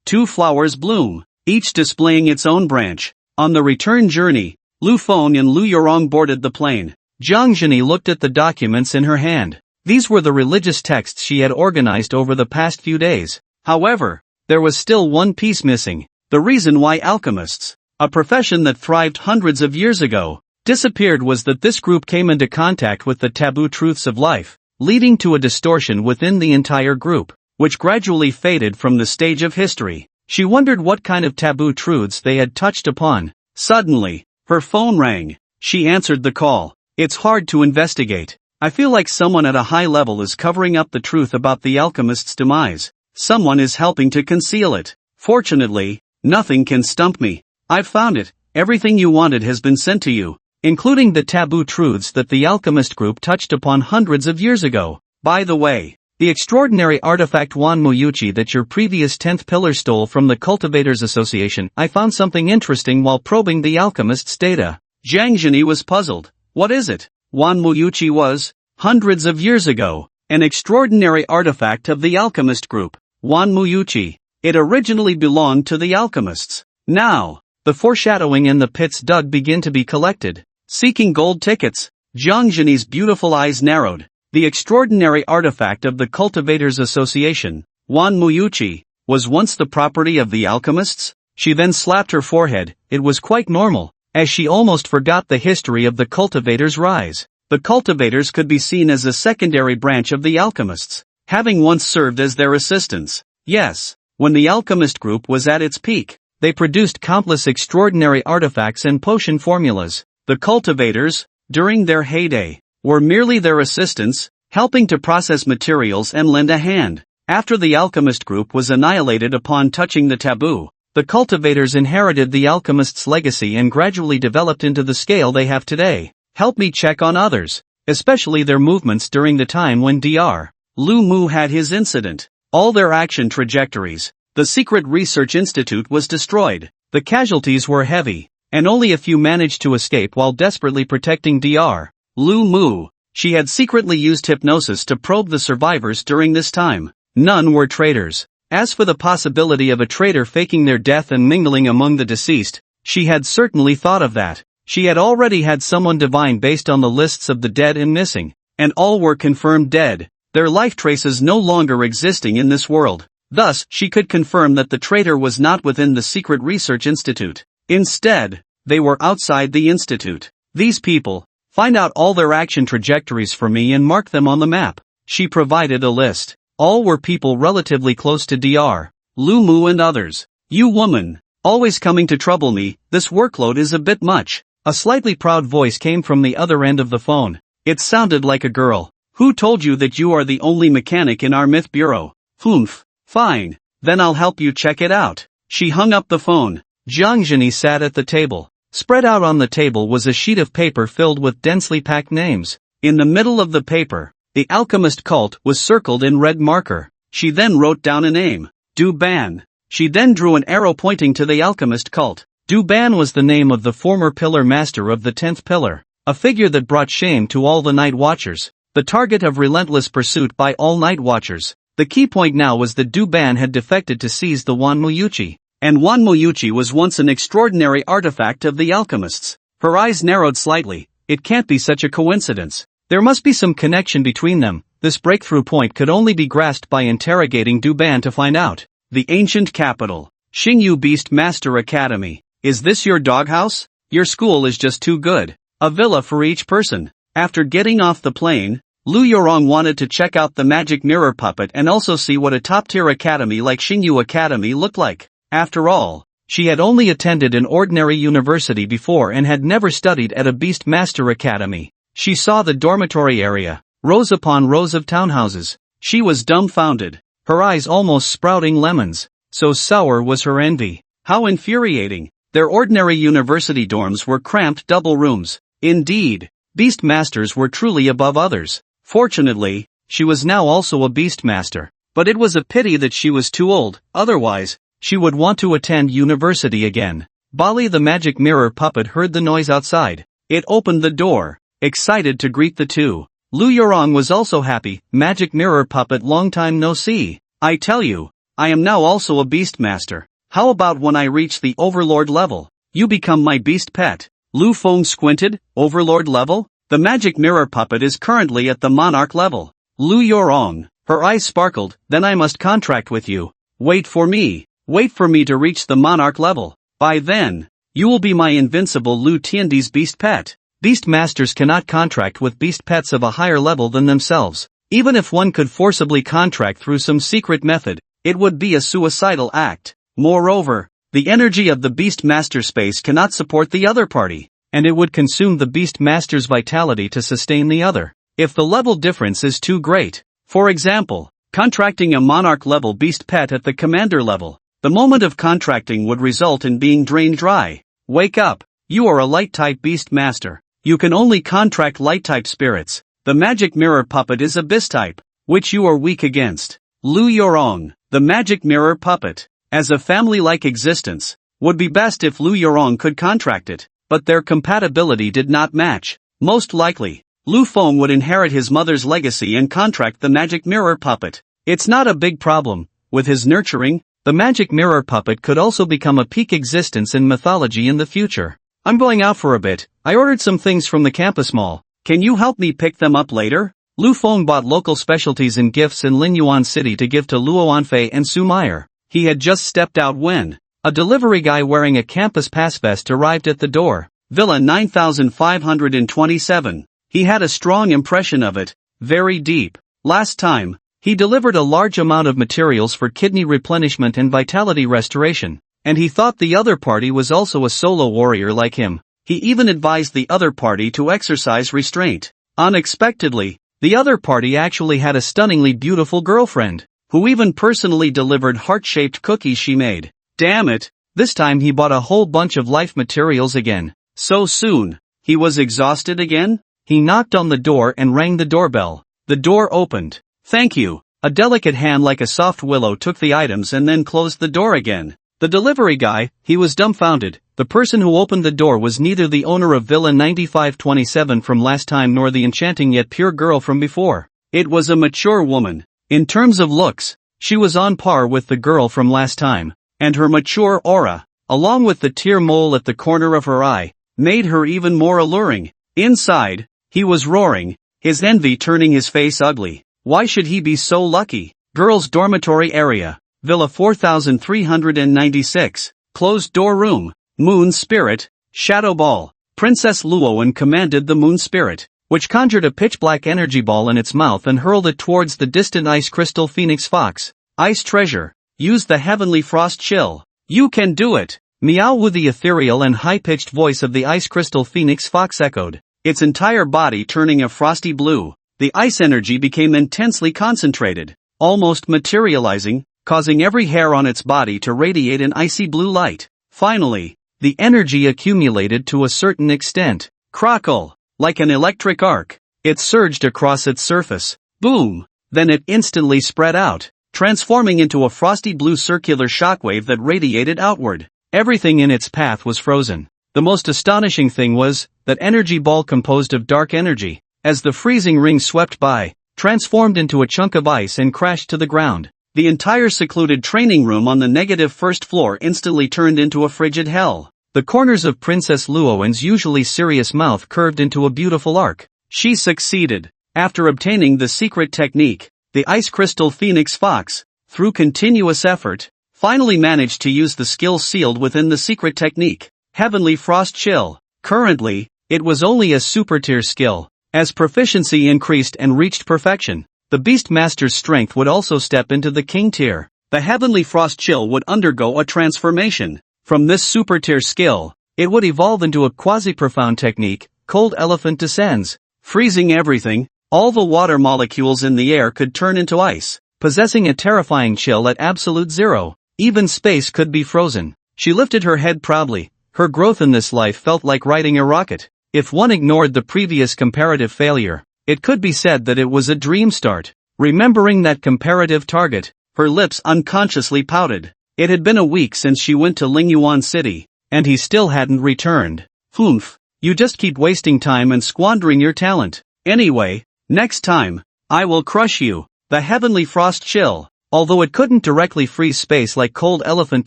2 flowers bloom, each displaying its own branch. On the return journey, Lu Feng and Lu Yorong boarded the plane. Jiang Jingyi looked at the documents in her hand. These were the religious texts she had organized over the past few days. However, there was still one piece missing. The reason why alchemists, a profession that thrived hundreds of years ago, disappeared was that this group came into contact with the taboo truths of life, leading to a distortion within the entire group, which gradually faded from the stage of history. She wondered what kind of taboo truths they had touched upon. Suddenly, her phone rang. She answered the call. It's hard to investigate. I feel like someone at a high level is covering up the truth about the alchemist's demise. Someone is helping to conceal it. Fortunately, nothing can stump me. I've found it. Everything you wanted has been sent to you, including the taboo truths that the alchemist group touched upon hundreds of years ago. By the way, the extraordinary artifact Wan Muyuchi that your previous 10th pillar stole from the Cultivators Association. I found something interesting while probing the alchemist's data. Zhang Zhini was puzzled. What is it? Wan Muyuchi was, hundreds of years ago, an extraordinary artifact of the alchemist group. Wan Muyuchi. It originally belonged to the alchemists. Now, the foreshadowing and the pits dug begin to be collected. Seeking gold tickets. Zhang Zhini's beautiful eyes narrowed. The extraordinary artifact of the Cultivators Association, Wan Muyuchi, was once the property of the alchemists? She then slapped her forehead. It was quite normal, as she almost forgot the history of the cultivators' rise. The cultivators could be seen as a secondary branch of the alchemists, having once served as their assistants. Yes, when the alchemist group was at its peak, they produced countless extraordinary artifacts and potion formulas. The cultivators, during their heyday, were merely their assistants, helping to process materials and lend a hand. After the alchemist group was annihilated upon touching the taboo, the cultivators inherited the alchemist's legacy and gradually developed into the scale they have today. Help me check on others, especially their movements during the time when Dr. Lu Mu had his incident. All their action trajectories. The secret research institute was destroyed. The casualties were heavy, and only a few managed to escape while desperately protecting Dr. Lu Mu. She had secretly used hypnosis to probe the survivors during this time. None were traitors. As for the possibility of a traitor faking their death and mingling among the deceased, she had certainly thought of that. She had already had someone divine based on the lists of the dead and missing, and all were confirmed dead, their life traces no longer existing in this world. Thus, she could confirm that the traitor was not within the Secret Research Institute. Instead, they were outside the institute. These people, find out all their action trajectories for me and mark them on the map. She provided a list. All were people relatively close to Dr. Lu Mu and others. You woman, always coming to trouble me, this workload is a bit much. A slightly proud voice came from the other end of the phone. It sounded like a girl. Who told you that you are the only mechanic in our myth bureau? Humph. Fine, then I'll help you check it out. She hung up the phone. Zhang Zhini sat at the table. Spread out on the table was a sheet of paper filled with densely packed names. In the middle of the paper, the alchemist cult was circled in red marker. She then wrote down a name. Du Ban. She then drew an arrow pointing to the alchemist cult. Du Ban was the name of the former pillar master of the 10th pillar, a figure that brought shame to all the night watchers, the target of relentless pursuit by all night watchers. The key point now was that Du Ban had defected to seize the Wan Muyuchi, and Wan Muyuchi was once an extraordinary artifact of the alchemists. Her eyes narrowed slightly. It can't be such a coincidence. There must be some connection between them. This breakthrough point could only be grasped by interrogating Du Ban to find out. The ancient capital. Xingyu Beast Master Academy. Is this your doghouse? Your school is just too good. A villa for each person. After getting off the plane, Lu Yorong wanted to check out the magic mirror puppet and also see what a top-tier academy like Xingyu Academy looked like. After all, she had only attended an ordinary university before and had never studied at a Beast Master Academy. She saw the dormitory area, rows upon rows of townhouses. She was dumbfounded, her eyes almost sprouting lemons. So sour was her envy. How infuriating. Their ordinary university dorms were cramped double rooms. Indeed, Beast Masters were truly above others. Fortunately, she was now also a Beast Master. But it was a pity that she was too old, otherwise, she would want to attend university again. Bali the magic mirror puppet heard the noise outside. It opened the door, excited to greet the two. Lu Yorong was also happy. Magic mirror puppet, long time no see. I tell you, I am now also a Beast Master. How about when I reach the Overlord level, you become my beast pet? Lu Feng squinted. Overlord level? The magic mirror puppet is currently at the Monarch level. Lu Yorong, her eyes sparkled. Then I must contract with you. Wait for me. Wait for me to reach the Monarch level. By then, you will be my invincible Lu Tiandi's beast pet. Beast masters cannot contract with beast pets of a higher level than themselves. Even if one could forcibly contract through some secret method, it would be a suicidal act. Moreover, the energy of the beast master space cannot support the other party, and it would consume the beast master's vitality to sustain the other. If the level difference is too great, for example, contracting a monarch level beast pet at the commander level, the moment of contracting would result in being drained dry. Wake up, you are a light type beast master. You can only contract light type spirits. The magic mirror puppet is abyss type, which you are weak against. Lu Yorong, the magic mirror puppet, as a family-like existence, would be best if Lu Yorong could contract it, but their compatibility did not match. Most likely, Lu Feng would inherit his mother's legacy and contract the magic mirror puppet. It's not a big problem. With his nurturing, the magic mirror puppet could also become a peak existence in mythology in the future. I'm going out for a bit. I ordered some things from the campus mall. Can you help me pick them up later? Lu Feng bought local specialties and gifts in Linyuan City to give to Luo Anfei and Su Meyer. He had just stepped out when a delivery guy wearing a campus pass vest arrived at the door. Villa 9527. He had a strong impression of it, very deep. Last time, he delivered a large amount of materials for kidney replenishment and vitality restoration, and he thought the other party was also a solo warrior like him. He even advised the other party to exercise restraint. Unexpectedly, the other party actually had a stunningly beautiful girlfriend, who even personally delivered heart-shaped cookies she made. Damn it, this time he bought a whole bunch of life materials again. So soon, he was exhausted again? He knocked on the door and rang the doorbell. The door opened. Thank you. A delicate hand like a soft willow took the items and then closed the door again. The delivery guy, he was dumbfounded. The person who opened the door was neither the owner of Villa 9527 from last time nor the enchanting yet pure girl from before. It was a mature woman. In terms of looks, she was on par with the girl from last time, and her mature aura, along with the tear mole at the corner of her eye, made her even more alluring. Inside, he was roaring, his envy turning his face ugly. Why should he be so lucky? Girls' dormitory area. Villa 4396, closed door room, moon spirit, shadow ball. Princess Luoan commanded the moon spirit, which conjured a pitch-black energy ball in its mouth and hurled it towards the distant ice crystal phoenix fox. Ice treasure, use the heavenly frost chill. You can do it. Meow with the ethereal and high-pitched voice of the ice crystal phoenix fox echoed, its entire body turning a frosty blue. The ice energy became intensely concentrated, almost materializing, causing every hair on its body to radiate an icy blue light. Finally, the energy accumulated to a certain extent. Crackle! Like an electric arc, it surged across its surface. Boom! Then it instantly spread out, transforming into a frosty blue circular shockwave that radiated outward. Everything in its path was frozen. The most astonishing thing was, that energy ball composed of dark energy, as the freezing ring swept by, transformed into a chunk of ice and crashed to the ground. The entire secluded training room on the negative first floor instantly turned into a frigid hell. The corners of Princess Luoan's usually serious mouth curved into a beautiful arc. She succeeded. After obtaining the secret technique, the ice crystal phoenix fox, through continuous effort, finally managed to use the skill sealed within the secret technique, Heavenly Frost Chill. Currently, it was only a super tier skill. As proficiency increased and reached perfection, the Beast Master's strength would also step into the King tier. The Heavenly Frost Chill would undergo a transformation. From this super tier skill, it would evolve into a quasi-profound technique, Cold Elephant Descends. Freezing everything, all the water molecules in the air could turn into ice, possessing a terrifying chill at absolute zero. Even space could be frozen. She lifted her head proudly. Her growth in this life felt like riding a rocket. If one ignored the previous comparative failure, it could be said that it was a dream start. Remembering that comparative target, her lips unconsciously pouted. It had been a week since she went to Lingyuan City, and he still hadn't returned. Humph, you just keep wasting time and squandering your talent. Anyway, next time, I will crush you. The Heavenly Frost Chill, although it couldn't directly freeze space like Cold Elephant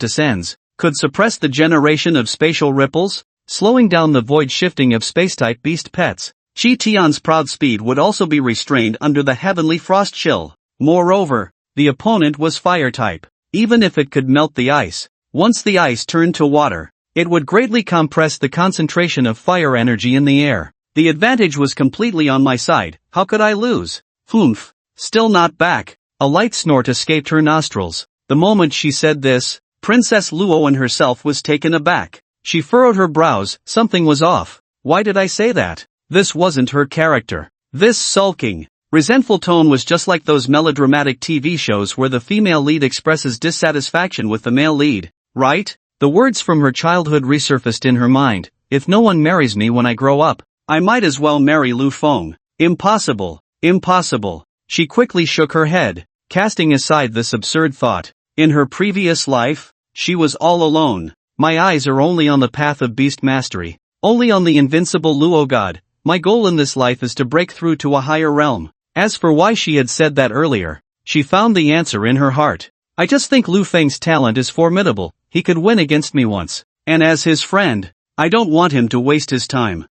Descends, could suppress the generation of spatial ripples, slowing down the void shifting of space-type beast pets. Chi Tian's proud speed would also be restrained under the Heavenly Frost Chill. Moreover, the opponent was fire-type. even if it could melt the ice. Once the ice turned to water, it would greatly compress the concentration of fire energy in the air. The advantage was completely on my side. How could I lose? Humph. Still not back. A light snort escaped her nostrils. The moment she said this, Princess Luoan herself was taken aback. She furrowed her brows. Something was off. Why did I say that? This wasn't her character. This sulking, resentful tone was just like those melodramatic TV shows where the female lead expresses dissatisfaction with the male lead, right? The words from her childhood resurfaced in her mind. If no one marries me when I grow up, I might as well marry Lu Feng. Impossible. Impossible. She quickly shook her head, casting aside this absurd thought. In her previous life, she was all alone. My eyes are only on the path of beast mastery. Only on the invincible Luo God. My goal in this life is to break through to a higher realm. As for why she had said that earlier, she found the answer in her heart. I just think Lu Feng's talent is formidable. He could win against me once. And as his friend, I don't want him to waste his time.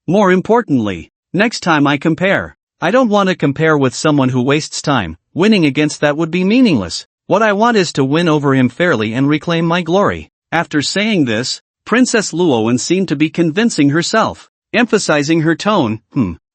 More importantly, next time I compare, I don't want to compare with someone who wastes time. Winning against that would be meaningless. What I want is to win over him fairly and reclaim my glory. After saying this, Princess Luoan seemed to be convincing herself, emphasizing her tone.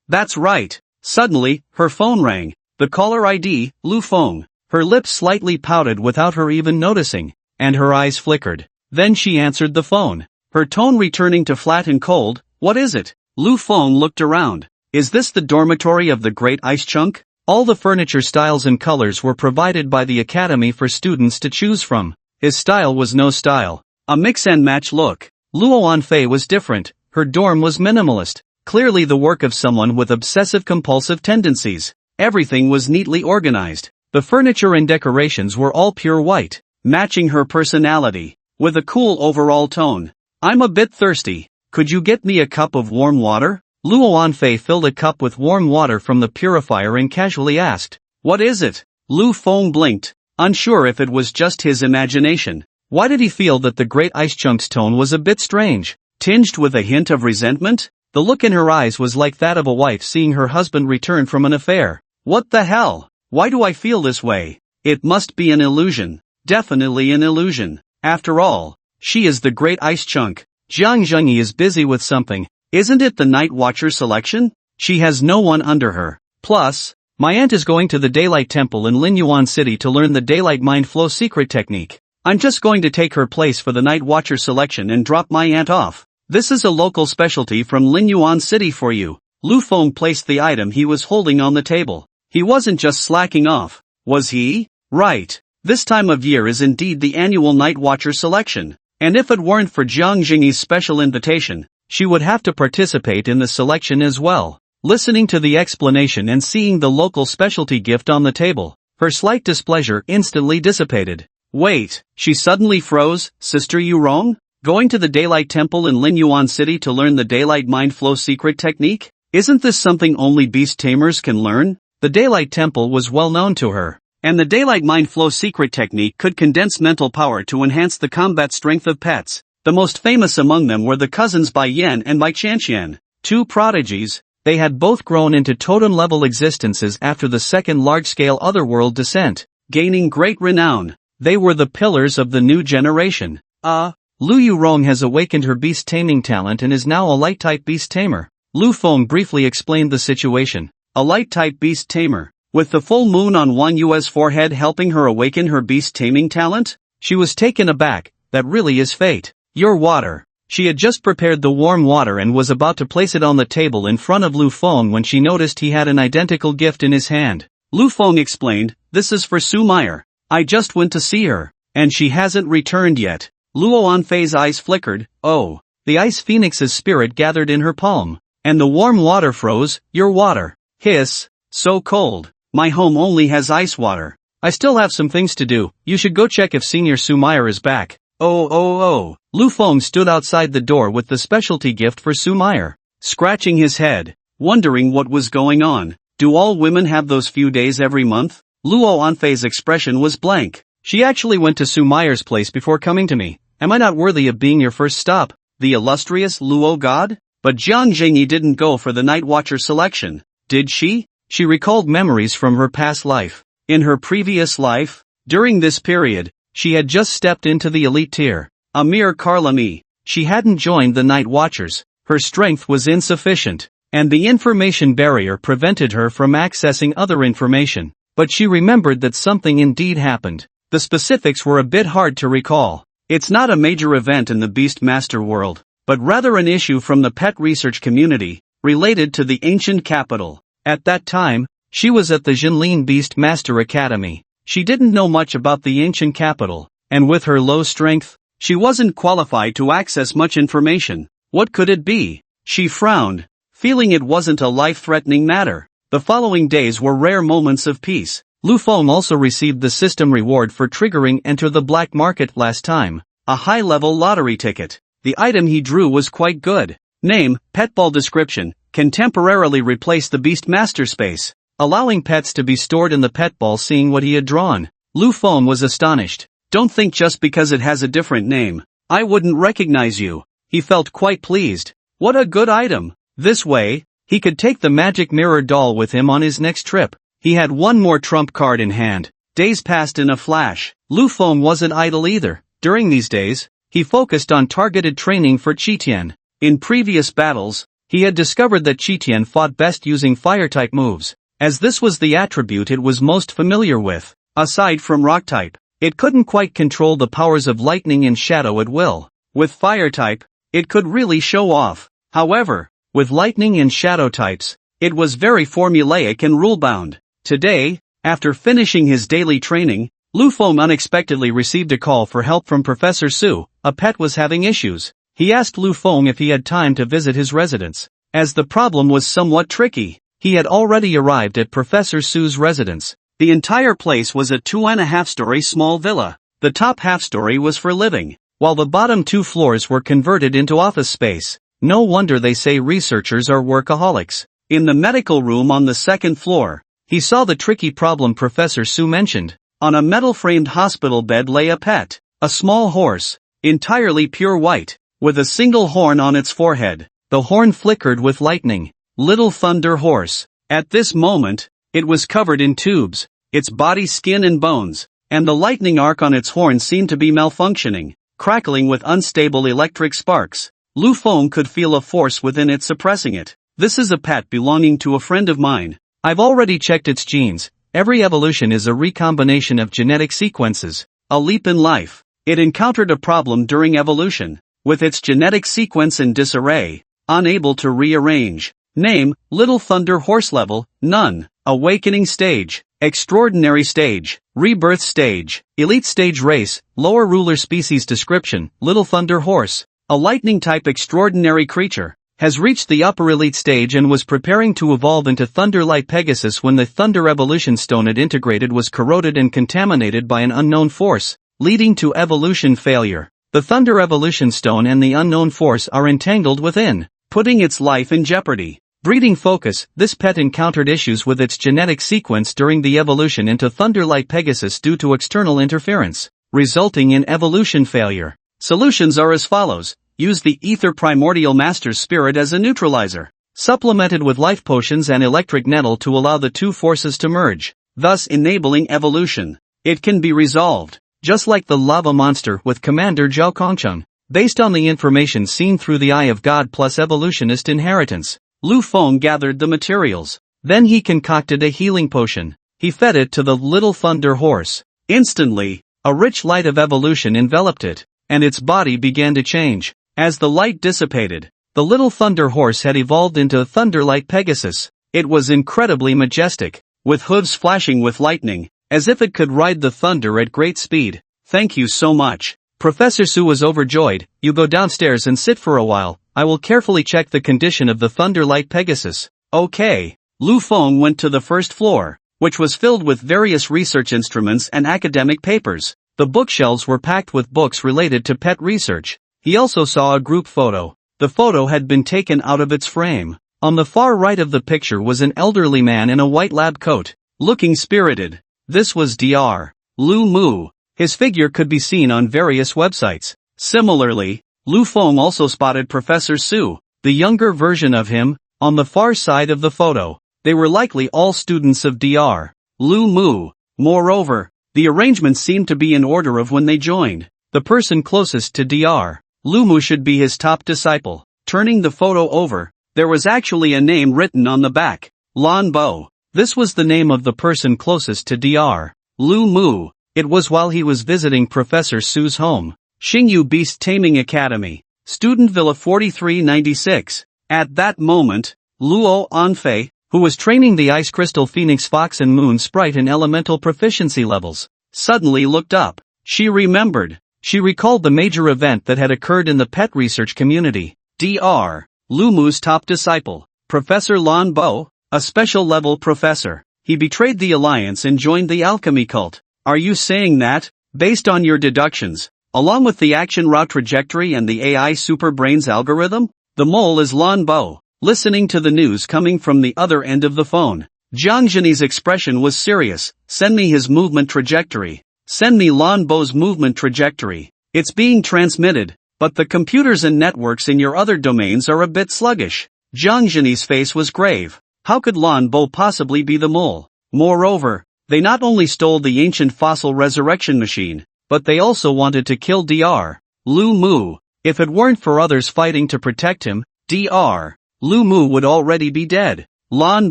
That's right. Suddenly, her phone rang. The caller ID, Lu Feng. Her lips slightly pouted without her even noticing, and her eyes flickered. Then she answered the phone, her tone returning to flat and cold. What is it? Lu Feng looked around. Is this the dormitory of the Great Ice Chunk? All the furniture styles and colors were provided by the academy for students to choose from. His style was no style. A mix and match look. Luo Anfei was different. Her dorm was minimalist. Clearly the work of someone with obsessive-compulsive tendencies. Everything was neatly organized. The furniture and decorations were all pure white, matching her personality, with a cool overall tone. I'm a bit thirsty. Could you get me a cup of warm water? Luo Anfei filled a cup with warm water from the purifier and casually asked, what is it? Lu Feng blinked, unsure if it was just his imagination. Why did he feel that the Great Ice Chunk's tone was a bit strange, tinged with a hint of resentment? The look in her eyes was like that of a wife seeing her husband return from an affair. What the hell? Why do I feel this way? It must be an illusion. Definitely an illusion. After all, she is the Great Ice Chunk. Jiang Zhengyi is busy with something. Isn't it the Night Watcher selection? She has no one under her. Plus, my aunt is going to the Daylight Temple in Linyuan City to learn the Daylight Mind Flow secret technique. I'm just going to take her place for the Night Watcher selection and drop my aunt off. This is a local specialty from Linyuan City for you. Lu Feng placed the item he was holding on the table. He wasn't just slacking off, was he? Right. This time of year is indeed the annual Night Watcher selection. And if it weren't for Jiang Jingyi's special invitation, she would have to participate in the selection as well. Listening to the explanation and seeing the local specialty gift on the table, her slight displeasure instantly dissipated. Wait, she suddenly froze. Sister, you wrong? Going to the Daylight Temple in Linyuan City to learn the Daylight Mind Flow secret technique? Isn't this something only beast tamers can learn? The Daylight Temple was well known to her, and the Daylight Mind Flow secret technique could condense mental power to enhance the combat strength of pets. The most famous among them were the cousins Bai Yan and Bai Chanxian, two prodigies. They had both grown into totem-level existences after the second large-scale otherworld descent, gaining great renown. They were the pillars of the new generation. Lu Yurong has awakened her beast taming talent and is now a light-type beast tamer. Lu Feng briefly explained the situation. A light-type beast tamer, with the full moon on Wang Yue's forehead helping her awaken her beast taming talent? She was taken aback. That really is fate. Your water. She had just prepared the warm water and was about to place it on the table in front of Lu Feng when she noticed he had an identical gift in his hand. Lu Feng explained, this is for Su Meyer. I just went to see her, and she hasn't returned yet. Luo Anfei's eyes flickered. Oh, the Ice Phoenix's spirit gathered in her palm, and the warm water froze. Your water. Hiss. So cold. My home only has ice water. I still have some things to do. You should go check if Senior Su Meyer is back. Oh. Lu Feng stood outside the door with the specialty gift for Su Meyer, scratching his head, wondering what was going on. Do all women have those few days every month? Luo Anfei's expression was blank. She actually went to Su Meyer's place before coming to me. Am I not worthy of being your first stop, the illustrious Luo God? But Jiang Jingyi didn't go for the Night Watcher selection, did she? She recalled memories from her past life. In her previous life, During this period, she had just stepped into the elite tier, a mere Carlami. She hadn't joined the Night Watchers, her strength was insufficient, and the information barrier prevented her from accessing other information. But she remembered that something indeed happened. The specifics were a bit hard to recall. It's not a major event in the Beastmaster world, but rather an issue from the pet research community, related to the ancient capital. At that time, she was at the Jinlin Beastmaster Academy. She didn't know much about the ancient capital, and with her low strength, she wasn't qualified to access much information. What could it be? She frowned, feeling it wasn't a life-threatening matter. The following days were rare moments of peace. Lu Feng also received the system reward for triggering Enter the Black Market last time, a high-level lottery ticket. The item he drew was quite good. Name, Pet Ball description, can temporarily replace the Beastmaster space, allowing pets to be stored in the pet ball. Seeing what he had drawn, Lu Feng was astonished. Don't think just because it has a different name, I wouldn't recognize you. He felt quite pleased. What a good item. This way, he could take the magic mirror doll with him on his next trip. He had one more trump card in hand. Days passed in a flash. Lu Feng wasn't idle either. During these days, he focused on targeted training for Qitian. In previous battles, he had discovered that Qitian fought best using fire-type moves, as this was the attribute it was most familiar with. Aside from rock-type, it couldn't quite control the powers of lightning and shadow at will. With fire-type, it could really show off. However, with lightning and shadow types, it was very formulaic and rule-bound. Today, after finishing his daily training, Lu Feng unexpectedly received a call for help from Professor Su. A pet was having issues. He asked Lu Feng if he had time to visit his residence. As the problem was somewhat tricky, he had already arrived at Professor Su's residence. The entire place was a 2.5-story small villa. The top half-story was for living, while the bottom 2 floors were converted into office space. No wonder they say researchers are workaholics. In the medical room on the second floor, he saw the tricky problem Professor Su mentioned. On a metal-framed hospital bed lay a pet, a small horse, entirely pure white, with a single horn on its forehead. The horn flickered with lightning. Little Thunder Horse. At this moment, it was covered in tubes, its body, skin and bones, and the lightning arc on its horn seemed to be malfunctioning, crackling with unstable electric sparks. Lu Feng could feel a force within it suppressing it. This is a pet belonging to a friend of mine. I've already checked its genes. Every evolution is a recombination of genetic sequences, a leap in life. It encountered a problem during evolution, with its genetic sequence in disarray, unable to rearrange. Name, Little Thunder Horse. Level, None. Awakening Stage, Extraordinary Stage, Rebirth Stage, Elite Stage. Race, Lower Ruler. Species description, Little Thunder Horse, a lightning-type extraordinary creature, has reached the upper elite stage and was preparing to evolve into Thunderlight Pegasus when the Thunder Evolution Stone it integrated was corroded and contaminated by an unknown force, leading to evolution failure. The Thunder Evolution Stone and the unknown force are entangled within, putting its life in jeopardy. Breeding focus. This pet encountered issues with its genetic sequence during the evolution into Thunderlight Pegasus due to external interference, resulting in evolution failure. Solutions are as follows. Use the Ether Primordial Master's Spirit as a neutralizer, supplemented with life potions and electric nettle to allow the two forces to merge, thus enabling evolution. It can be resolved, just like the lava monster with Commander Zhao Kongcheng, based on the information seen through the Eye of God plus evolutionist inheritance. Lu Feng gathered the materials. Then he concocted a healing potion. He fed it to the Little Thunder Horse. Instantly, a rich light of evolution enveloped it, and its body began to change. As the light dissipated, the Little Thunder Horse had evolved into Thunderlight Pegasus. It was incredibly majestic, with hooves flashing with lightning, as if it could ride the thunder at great speed. Thank you so much. Professor Su was overjoyed. You go downstairs and sit for a while. I will carefully check the condition of the Thunderlight Pegasus. Okay. Lu Feng went to the first floor, which was filled with various research instruments and academic papers. The bookshelves were packed with books related to pet research. He also saw a group photo. The photo had been taken out of its frame. On the far right of the picture was an elderly man in a white lab coat, looking spirited. This was Dr. Lu Mu. His figure could be seen on various websites. Similarly, Lu Feng also spotted Professor Su, the younger version of him, on the far side of the photo. They were likely all students of Dr. Lu Mu. Moreover, The arrangement seemed to be in order of when they joined. The person closest to Dr. Lumu should be his top disciple. Turning the photo over, there was actually a name written on the back. Lan Bo. This was the name of the person closest to Dr. Lumu. It was while he was visiting Professor Su's home. Xingyu Beast Taming Academy. Student Villa 4396. At that moment, Luo Anfei, who was training the Ice Crystal Phoenix Fox and Moon Sprite in elemental proficiency levels, suddenly looked up. She remembered. She recalled the major event that had occurred in the pet research community. Dr. Lumu's top disciple, Professor Lan Bo, a special level professor. He betrayed the alliance and joined the alchemy cult. Are you saying that, based on your deductions, along with the action route trajectory and the AI superbrains algorithm, the mole is Lan Bo? Listening to the news coming from the other end of the phone, Jiang Zhenyi's expression was serious. Send me his movement trajectory. Send me Lan Bo's movement trajectory. It's being transmitted, but the computers and networks in your other domains are a bit sluggish. Jiang Zhenyi's face was grave. How could Lan Bo possibly be the mole? Moreover, they not only stole the ancient fossil resurrection machine, but they also wanted to kill Dr. Lumu. If it weren't for others fighting to protect him, Dr. Lumu would already be dead. Lan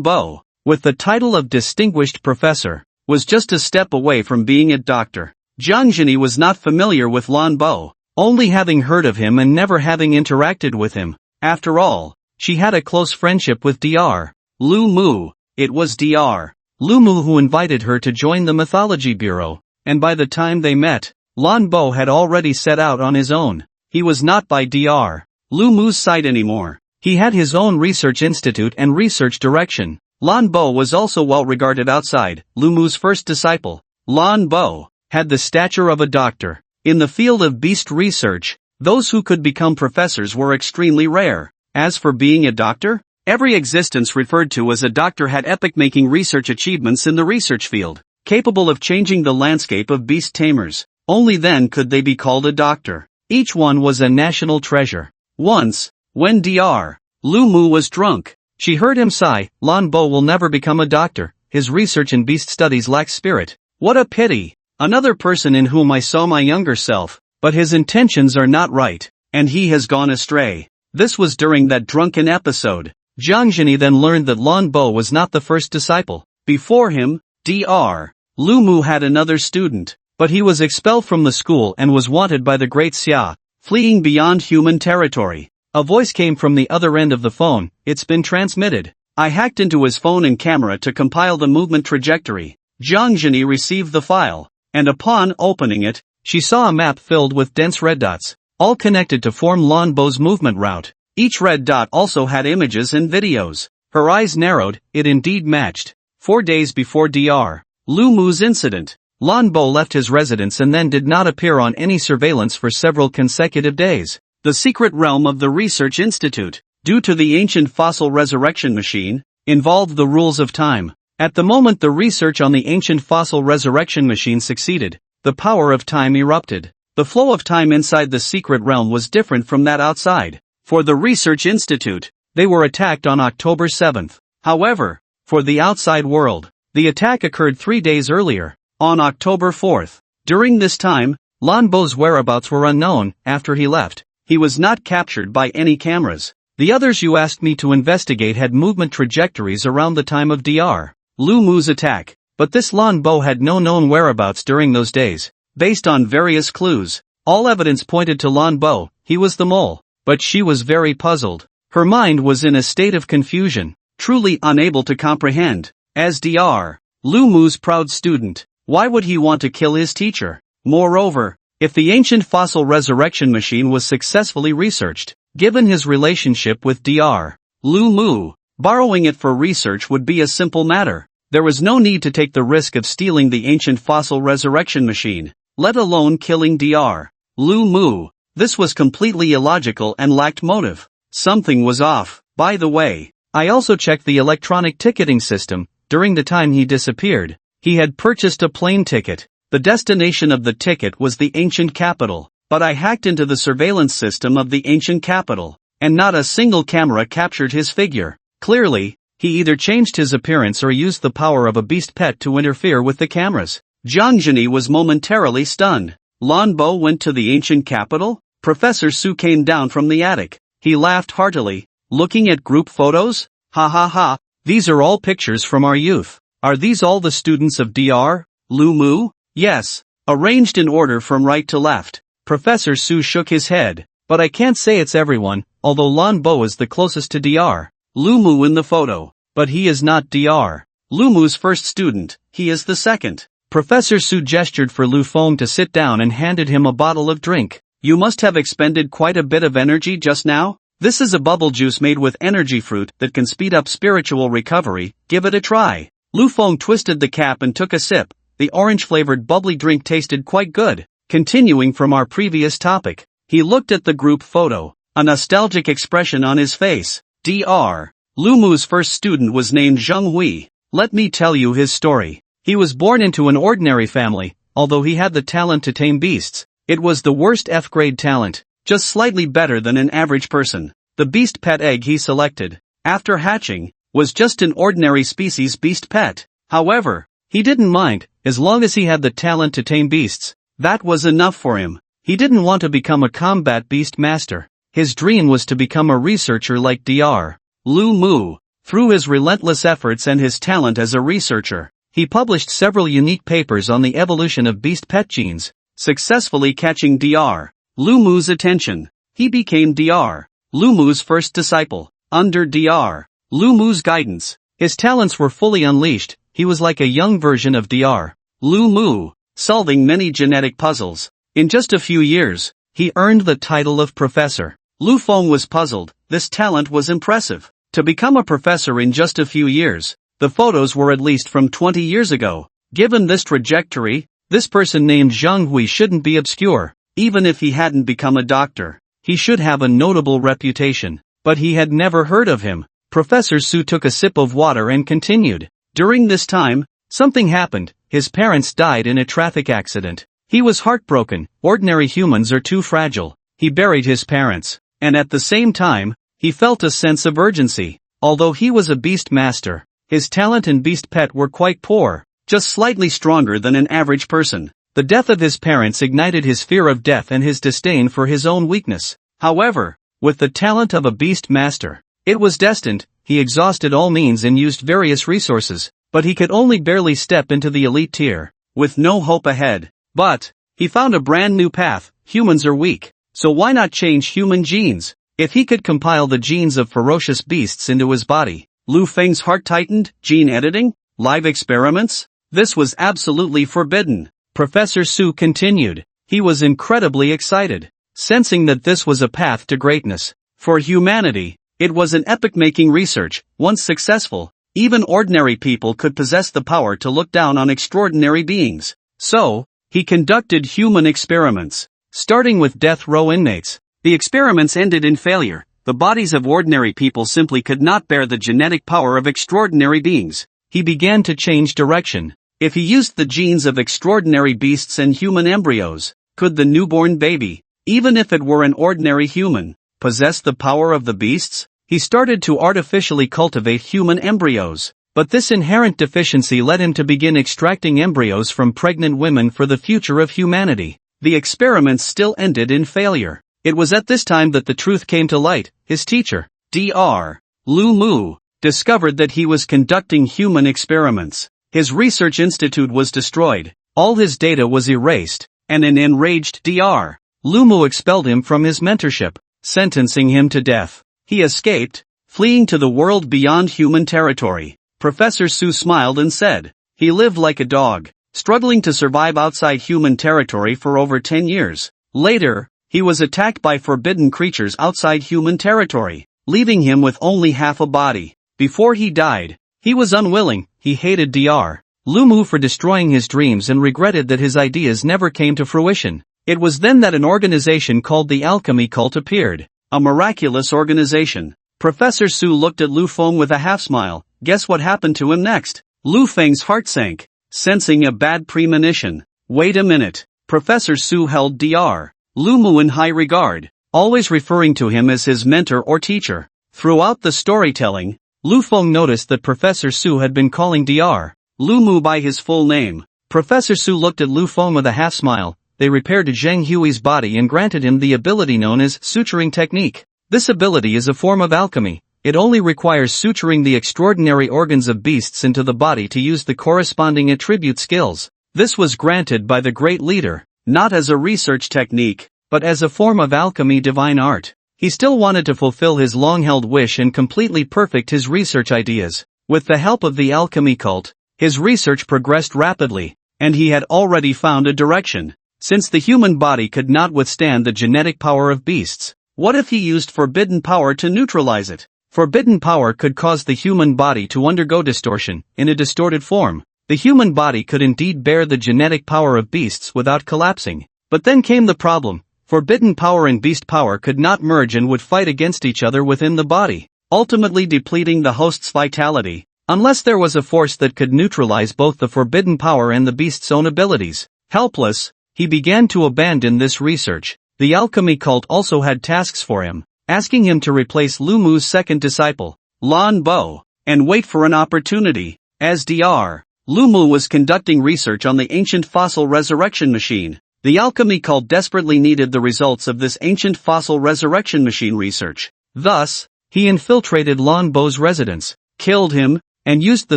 Bo, with the title of Distinguished Professor, was just a step away from being a doctor. Jiang Zhenyi was not familiar with Lan Bo, only having heard of him and never having interacted with him. After all, she had a close friendship with Dr. Lumu. It was Dr. Lumu who invited her to join the Mythology Bureau, and by the time they met, Lan Bo had already set out on his own. He was not by Dr. Lumu's side anymore. He had his own research institute and research direction. Lan Bo was also well regarded outside. Lumu's first disciple, Lan Bo, had the stature of a doctor. In the field of beast research, those who could become professors were extremely rare. As for being a doctor, every existence referred to as a doctor had epic-making research achievements in the research field, capable of changing the landscape of beast tamers. Only then could they be called a doctor. Each one was a national treasure. Once, when Dr. Lumu was drunk, she heard him sigh, Lan Bo will never become a doctor, his research in beast studies lacks spirit. What a pity! Another person in whom I saw my younger self, but his intentions are not right, and he has gone astray. This was during that drunken episode. Jiang Zhenyi then learned that Lan Bo was not the first disciple. Before him, Dr. Lumu had another student, but he was expelled from the school and was wanted by the Great Xia, fleeing beyond human territory. A voice came from the other end of the phone. It's been transmitted. I hacked into his phone and camera to compile the movement trajectory. Jiang Zhenyi received the file, and upon opening it, she saw a map filled with dense red dots, all connected to form Lan Bo's movement route. Each red dot also had images and videos. Her eyes narrowed, it indeed matched. 4 days before Dr. Lumu's incident, Lan Bo left his residence and then did not appear on any surveillance for several consecutive days. The secret realm of the Research Institute, due to the ancient fossil resurrection machine, involved the rules of time. At the moment the research on the ancient fossil resurrection machine succeeded, the power of time erupted. The flow of time inside the secret realm was different from that outside. For the Research Institute, they were attacked on October 7th. However, for the outside world, the attack occurred 3 days earlier, on October 4th. During this time, Lan Bo's whereabouts were unknown. After he left, he was not captured by any cameras. The others you asked me to investigate had movement trajectories around the time of Dr. Lumu's attack, but this Lan Bo had no known whereabouts during those days. Based on various clues, all evidence pointed to Lan Bo. He was the mole, but she was very puzzled. Her mind was in a state of confusion, truly unable to comprehend. As Dr. Lumu's proud student, why would he want to kill his teacher? Moreover, if the ancient fossil resurrection machine was successfully researched, given his relationship with Dr. Lumu, borrowing it for research would be a simple matter. There was no need to take the risk of stealing the ancient fossil resurrection machine, let alone killing Dr. Lumu. This was completely illogical and lacked motive. Something was off. By the way, I also checked the electronic ticketing system. During the time he disappeared, he had purchased a plane ticket. The destination of the ticket was the ancient capital, but I hacked into the surveillance system of the ancient capital, and not a single camera captured his figure. Clearly, he either changed his appearance or used the power of a beast pet to interfere with the cameras. Jiang Zhini was momentarily stunned. Lan Bo went to the ancient capital? Professor Su came down from the attic. He laughed heartily. Looking at group photos? Ha ha ha, these are all pictures from our youth. Are these all the students of Dr. Lu Mu? Yes. Arranged in order from right to left. Professor Su shook his head. But I can't say it's everyone, although Lan Bo is the closest to Dr. Lu Mu in the photo. But he is not Dr. Lu Mu's first student, he is the second. Professor Su gestured for Lu Feng to sit down and handed him a bottle of drink. You must have expended quite a bit of energy just now? This is a bubble juice made with energy fruit that can speed up spiritual recovery, give it a try. Lu Feng twisted the cap and took a sip. The orange-flavored bubbly drink tasted quite good. Continuing from our previous topic, he looked at the group photo, a nostalgic expression on his face. Dr. Lu Mu's first student was named Zheng Hui. Let me tell you his story. He was born into an ordinary family, although he had the talent to tame beasts. It was the worst F-grade talent, just slightly better than an average person. The beast pet egg he selected, after hatching, was just an ordinary species beast pet. However, he didn't mind, as long as he had the talent to tame beasts. That was enough for him. He didn't want to become a combat beast master. His dream was to become a researcher like Dr. Lu Mu. Through his relentless efforts and his talent as a researcher, he published several unique papers on the evolution of beast pet genes, successfully catching Dr. Lu Mu's attention. He became Dr. Lu Mu's first disciple. Under Dr. Lu Mu's guidance, his talents were fully unleashed. He was like a young version of Dr. Lu Mu, solving many genetic puzzles. In just a few years, he earned the title of professor. Lu Feng was puzzled. This talent was impressive. To become a professor in just a few years, the photos were at least from 20 years ago. Given this trajectory, this person named Zheng Hui shouldn't be obscure. Even if he hadn't become a doctor, he should have a notable reputation. But he had never heard of him. Professor Su took a sip of water and continued. During this time, something happened. His parents died in a traffic accident. He was heartbroken. Ordinary humans are too fragile. He buried his parents. And at the same time, he felt a sense of urgency. Although he was a beast master, his talent and beast pet were quite poor, just slightly stronger than an average person. The death of his parents ignited his fear of death and his disdain for his own weakness. However, with the talent of a beast master, it was destined. He exhausted all means and used various resources, but he could only barely step into the elite tier, with no hope ahead. But he found a brand new path. Humans are weak, so why not change human genes? If he could compile the genes of ferocious beasts into his body. Lu Feng's heart tightened. Gene editing? Live experiments? This was absolutely forbidden. Professor Su continued. He was incredibly excited, sensing that this was a path to greatness. For humanity, it was an epoch-making research. Once successful, even ordinary people could possess the power to look down on extraordinary beings. So, he conducted human experiments, starting with death row inmates. The experiments ended in failure. The bodies of ordinary people simply could not bear the genetic power of extraordinary beings. He began to change direction. If he used the genes of extraordinary beasts and human embryos, could the newborn baby, even if it were an ordinary human, possess the power of the beasts? He started to artificially cultivate human embryos. But this inherent deficiency led him to begin extracting embryos from pregnant women for the future of humanity. The experiments still ended in failure. It was at this time that the truth came to light. His teacher, Dr. Lu Mu, discovered that he was conducting human experiments. His research institute was destroyed, all his data was erased, and an enraged Dr. Lu Mu expelled him from his mentorship, sentencing him to death. He escaped, fleeing to the world beyond human territory. Professor Su smiled and said, he lived like a dog, struggling to survive outside human territory for over 10 years. Later, he was attacked by forbidden creatures outside human territory, leaving him with only half a body. Before he died, he was unwilling. He hated Dr. Lu Mu for destroying his dreams and regretted that his ideas never came to fruition. It was then that an organization called the Alchemy Cult appeared, a miraculous organization. Professor Su looked at Lu Feng with a half-smile. Guess what happened to him next? Lu Feng's heart sank, sensing a bad premonition. Wait a minute. Professor Su held Dr. Lu Mu in high regard, always referring to him as his mentor or teacher. Throughout the storytelling, Lu Feng noticed that Professor Su had been calling Dr. Lu Mu by his full name. Professor Su looked at Lu Feng with a half-smile. They repaired Zheng Hui's body and granted him the ability known as suturing technique. This ability is a form of alchemy. It only requires suturing the extraordinary organs of beasts into the body to use the corresponding attribute skills. This was granted by the great leader, not as a research technique, but as a form of alchemy divine art. He still wanted to fulfill his long-held wish and completely perfect his research ideas. With the help of the alchemy cult, his research progressed rapidly, and he had already found a direction. Since the human body could not withstand the genetic power of beasts, what if he used forbidden power to neutralize it? Forbidden power could cause the human body to undergo distortion, in a distorted form. The human body could indeed bear the genetic power of beasts without collapsing. But then came the problem. Forbidden power and beast power could not merge and would fight against each other within the body, ultimately depleting the host's vitality, unless there was a force that could neutralize both the forbidden power and the beast's own abilities. Helpless, he began to abandon this research. The alchemy cult also had tasks for him, asking him to replace Lu Mu's second disciple, Lan Bo, and wait for an opportunity. As Dr. Lu Mu was conducting research on the ancient fossil resurrection machine, the alchemy cult desperately needed the results of this ancient fossil resurrection machine research. Thus, he infiltrated Lan Bo's residence, killed him, and used the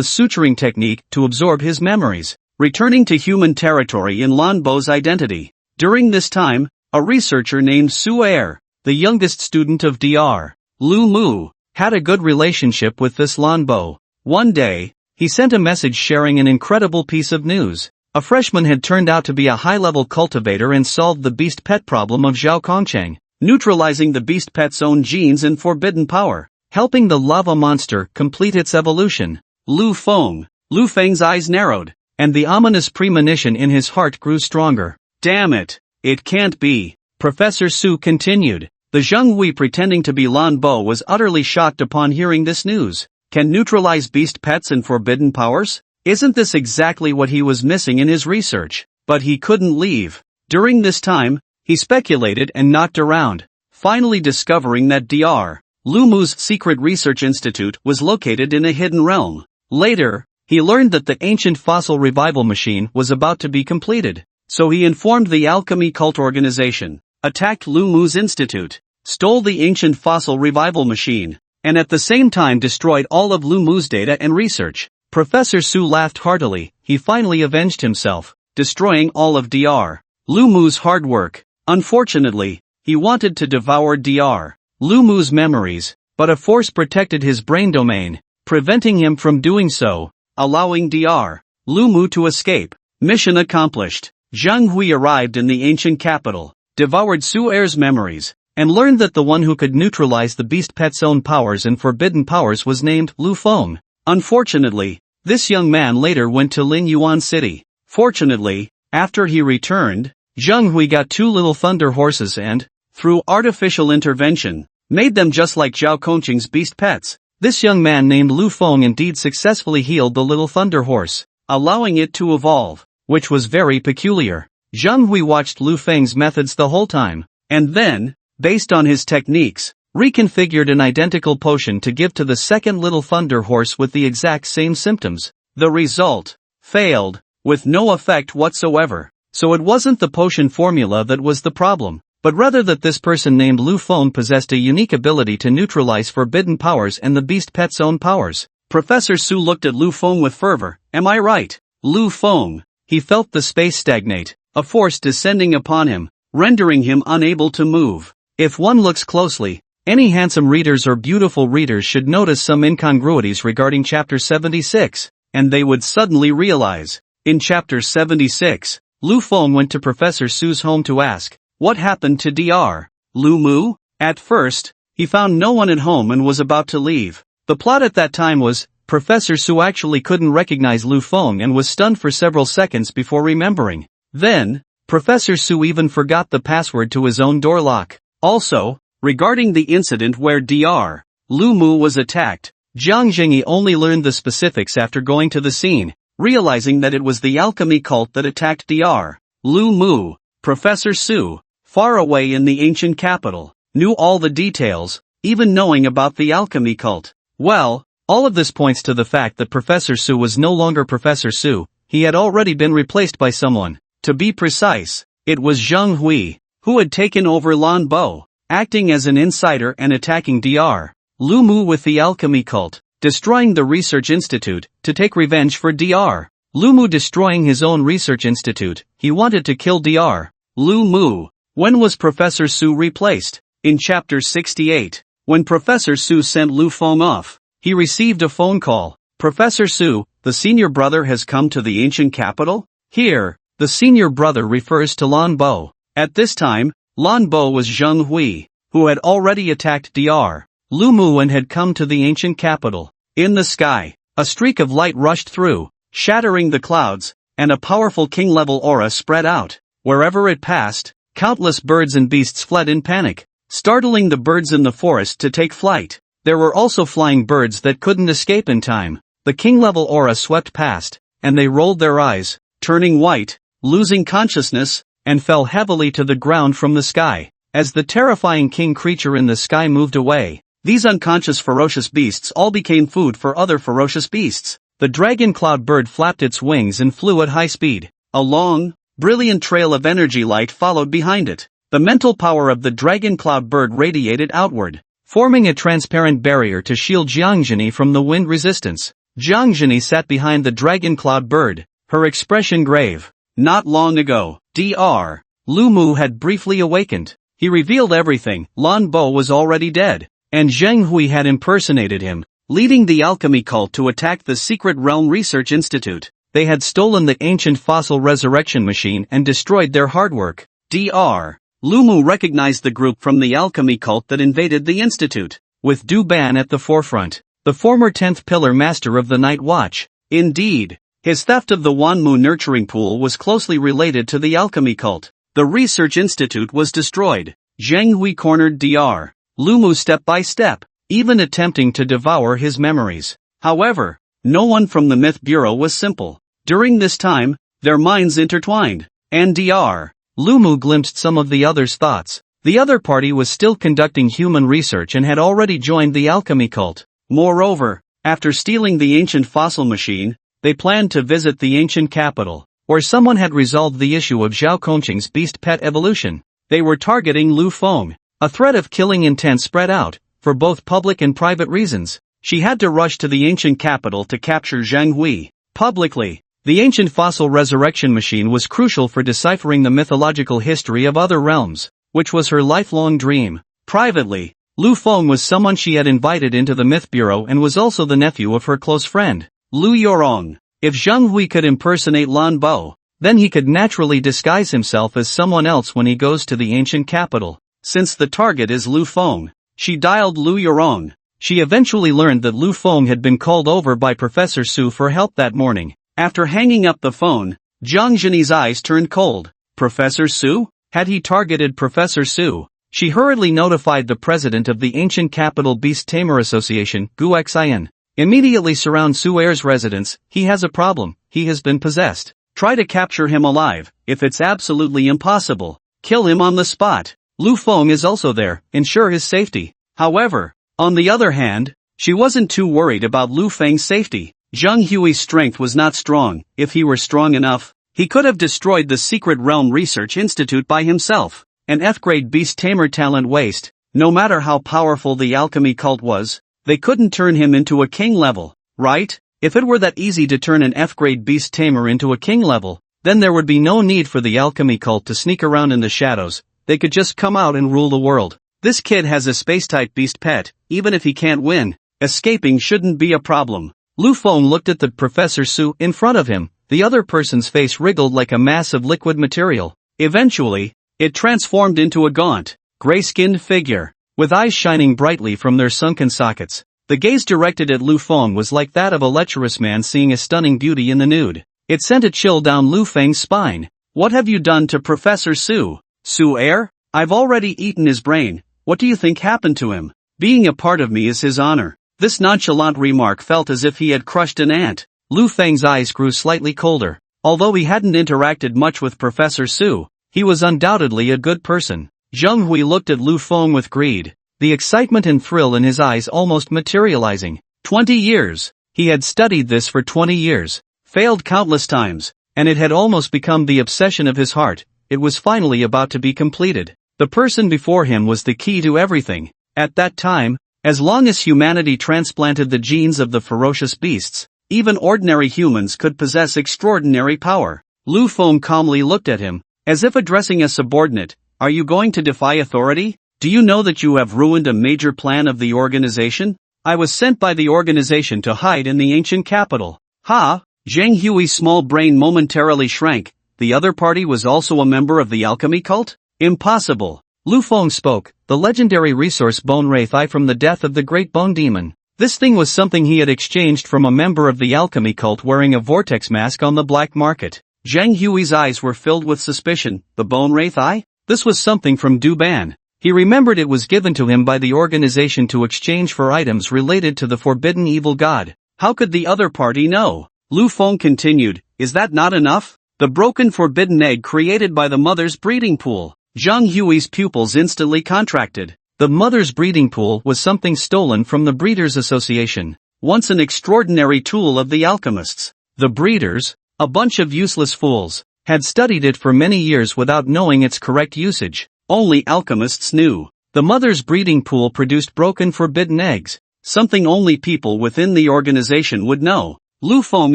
suturing technique to absorb his memories, returning to human territory in Lan Bo's identity. During this time, a researcher named Su Er, the youngest student of Dr. Lu Mu, had a good relationship with this Lan Bo. One day, he sent a message sharing an incredible piece of news. A freshman had turned out to be a high-level cultivator and solved the beast pet problem of Zhao Kongcheng, neutralizing the beast pet's own genes and forbidden power, helping the lava monster complete its evolution. Lu Feng's eyes narrowed, and the ominous premonition in his heart grew stronger. Damn it! It can't be. Professor Su continued. The Zheng Hui pretending to be Lan Bo was utterly shocked upon hearing this news. Can neutralize beast pets and forbidden powers? Isn't this exactly what he was missing in his research? But he couldn't leave. During this time, he speculated and knocked around, finally discovering that Dr. Lu Mu's secret research institute was located in a hidden realm. Later, he learned that the ancient fossil revival machine was about to be completed. So he informed the alchemy cult organization, attacked Lu Mu's institute, stole the ancient fossil revival machine, and at the same time destroyed all of Lu Mu's data and research. Professor Su laughed heartily. He finally avenged himself, destroying all of Dr. Lu Mu's hard work. Unfortunately, he wanted to devour Dr. Lu Mu's memories, but a force protected his brain domain, preventing him from doing so, allowing Dr. Lu Mu to escape. Mission accomplished. Zheng Hui arrived in the ancient capital, devoured Su Er's memories, and learned that the one who could neutralize the beast pet's own powers and forbidden powers was named Lu Feng. Unfortunately, this young man later went to Lin Yuan City. Fortunately, after he returned, Zheng Hui got two little thunder horses and, through artificial intervention, made them just like Zhao Kongqing's beast pets. This young man named Lu Feng indeed successfully healed the little thunder horse, allowing it to evolve, which was very peculiar. Zheng Hui watched Lu Feng's methods the whole time, and then, based on his techniques, reconfigured an identical potion to give to the second little thunder horse with the exact same symptoms. The result failed, with no effect whatsoever. So it wasn't the potion formula that was the problem, but rather that this person named Lu Feng possessed a unique ability to neutralize forbidden powers and the beast pet's own powers. Professor Su looked at Lu Feng with fervor. Am I right? Lu Feng. He felt the space stagnate, a force descending upon him, rendering him unable to move. If one looks closely, any handsome readers or beautiful readers should notice some incongruities regarding Chapter 76, and they would suddenly realize. In Chapter 76, Lu Feng went to Professor Su's home to ask, what happened to Dr. Lu Mu? At first, he found no one at home and was about to leave. The plot at that time was, Professor Su actually couldn't recognize Lu Feng and was stunned for several seconds before remembering. Then, Professor Su even forgot the password to his own door lock. Also, regarding the incident where Dr. Lu Mu was attacked, Jiang Jingyi only learned the specifics after going to the scene, realizing that it was the alchemy cult that attacked Dr. Lu Mu. Professor Su, far away in the ancient capital, knew all the details, even knowing about the alchemy cult. Well, all of this points to the fact that Professor Su was no longer Professor Su, he had already been replaced by someone. To be precise, it was Zheng Hui, who had taken over Lan Bo, acting as an insider and attacking Dr. Lu Mu with the alchemy cult, destroying the research institute, to take revenge for Dr. Lu Mu destroying his own research institute. He wanted to kill Dr. Lu Mu. When was Professor Su replaced? In chapter 68. When Professor Su sent Lu Feng off, he received a phone call. Professor Su, the senior brother has come to the ancient capital? Here, the senior brother refers to Lan Bo. At this time, Lan Bo was Zheng Hui, who had already attacked Dr. Lu Mu and had come to the ancient capital. In the sky, a streak of light rushed through, shattering the clouds, and a powerful king-level aura spread out. Wherever it passed, countless birds and beasts fled in panic, startling the birds in the forest to take flight. There were also flying birds that couldn't escape in time. The king-level aura swept past, and they rolled their eyes, turning white, losing consciousness, and fell heavily to the ground from the sky. As the terrifying king creature in the sky moved away, these unconscious ferocious beasts all became food for other ferocious beasts. The dragon cloud bird flapped its wings and flew at high speed. A long, brilliant trail of energy light followed behind it. The mental power of the dragon cloud bird radiated outward, forming a transparent barrier to shield Jiangzhini from the wind resistance. Jiangzhini sat behind the dragon cloud bird, her expression grave. Not long ago, Dr. Lu Mu had briefly awakened. He revealed everything. Lan Bo was already dead, and Zheng Hui had impersonated him, leading the alchemy cult to attack the Secret Realm Research Institute. They had stolen the ancient fossil resurrection machine and destroyed their hard work. Dr. Lu Mu recognized the group from the alchemy cult that invaded the institute, with Du Ban at the forefront, the former 10th pillar master of the Night Watch. Indeed, his theft of the Wanmu nurturing pool was closely related to the alchemy cult. The research institute was destroyed. Zheng Hui cornered Dr. Lu Mu step by step, even attempting to devour his memories. However, no one from the Myth Bureau was simple. During this time, their minds intertwined, and Dr. Lu Mu glimpsed some of the others' thoughts. The other party was still conducting human research and had already joined the alchemy cult. Moreover, after stealing the ancient fossil machine, they planned to visit the ancient capital, where someone had resolved the issue of Zhao Kongqing's beast pet evolution. They were targeting Lu Feng. A threat of killing intent spread out, for both public and private reasons. She had to rush to the ancient capital to capture Zheng Hui. Publicly, the ancient fossil resurrection machine was crucial for deciphering the mythological history of other realms, which was her lifelong dream. Privately, Lu Feng was someone she had invited into the Myth Bureau and was also the nephew of her close friend, Lu Yorong. If Zheng Hui could impersonate Lan Bo, then he could naturally disguise himself as someone else when he goes to the ancient capital. Since the target is Lu Feng, she dialed Lu Yorong. She eventually learned that Lu Feng had been called over by Professor Su for help that morning. After hanging up the phone, Jiang Zhini's eyes turned cold. Professor Su? Had he targeted Professor Su? She hurriedly notified the president of the ancient capital Beast Tamer Association, Gu Xian. Immediately surround Su Heir's residence. He has a problem. He has been possessed. Try to capture him alive. If it's absolutely impossible, kill him on the spot. Lu Feng is also there. Ensure his safety. However, on the other hand, she wasn't too worried about Lu Feng's safety. Zheng Hui's strength was not strong. If he were strong enough, he could have destroyed the Secret Realm Research Institute by himself. An F-grade beast tamer talent waste. No matter how powerful the alchemy cult was, they couldn't turn him into a king level, right? If it were that easy to turn an F-grade beast tamer into a king level, then there would be no need for the alchemy cult to sneak around in the shadows. They could just come out and rule the world. This kid has a space-type beast pet. Even if he can't win, escaping shouldn't be a problem. Lu Feng looked at the Professor Su in front of him. The other person's face wriggled like a mass of liquid material. Eventually, it transformed into a gaunt, gray-skinned figure, with eyes shining brightly from their sunken sockets. The gaze directed at Lu Feng was like that of a lecherous man seeing a stunning beauty in the nude. It sent a chill down Lu Feng's spine. What have you done to Professor Su? Su Heir? I've already eaten his brain. What do you think happened to him? Being a part of me is his honor. This nonchalant remark felt as if he had crushed an ant. Lu Feng's eyes grew slightly colder. Although he hadn't interacted much with Professor Su, he was undoubtedly a good person. Zheng Hui looked at Lu Feng with greed, the excitement and thrill in his eyes almost materializing. 20 years. He had studied this for 20 years. failed countless times, and it had almost become the obsession of his heart. It was finally about to be completed. The person before him was the key to everything. At that time, as long as humanity transplanted the genes of the ferocious beasts, even ordinary humans could possess extraordinary power. Lu Feng calmly looked at him, as if addressing a subordinate. Are you going to defy authority? Do you know that you have ruined a major plan of the organization? I was sent by the organization to hide in the ancient capital. Ha! Zhang Hui's small brain momentarily shrank. The other party was also a member of the alchemy cult? Impossible. Lu Feng spoke, the legendary resource Bone Wraith Eye from the death of the Great Bone Demon. This thing was something he had exchanged from a member of the alchemy cult wearing a vortex mask on the black market. Zhang Hui's eyes were filled with suspicion. The Bone Wraith Eye? This was something from Duban. He remembered it was given to him by the organization to exchange for items related to the forbidden evil god. How could the other party know? Lu Feng continued, is that not enough? The broken forbidden egg created by the mother's breeding pool. Zhang Hui's pupils instantly contracted. The mother's breeding pool was something stolen from the Breeders' Association, once an extraordinary tool of the alchemists. The breeders, a bunch of useless fools, had studied it for many years without knowing its correct usage. Only alchemists knew. The mother's breeding pool produced broken forbidden eggs, something only people within the organization would know. Lu Feng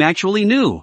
actually knew.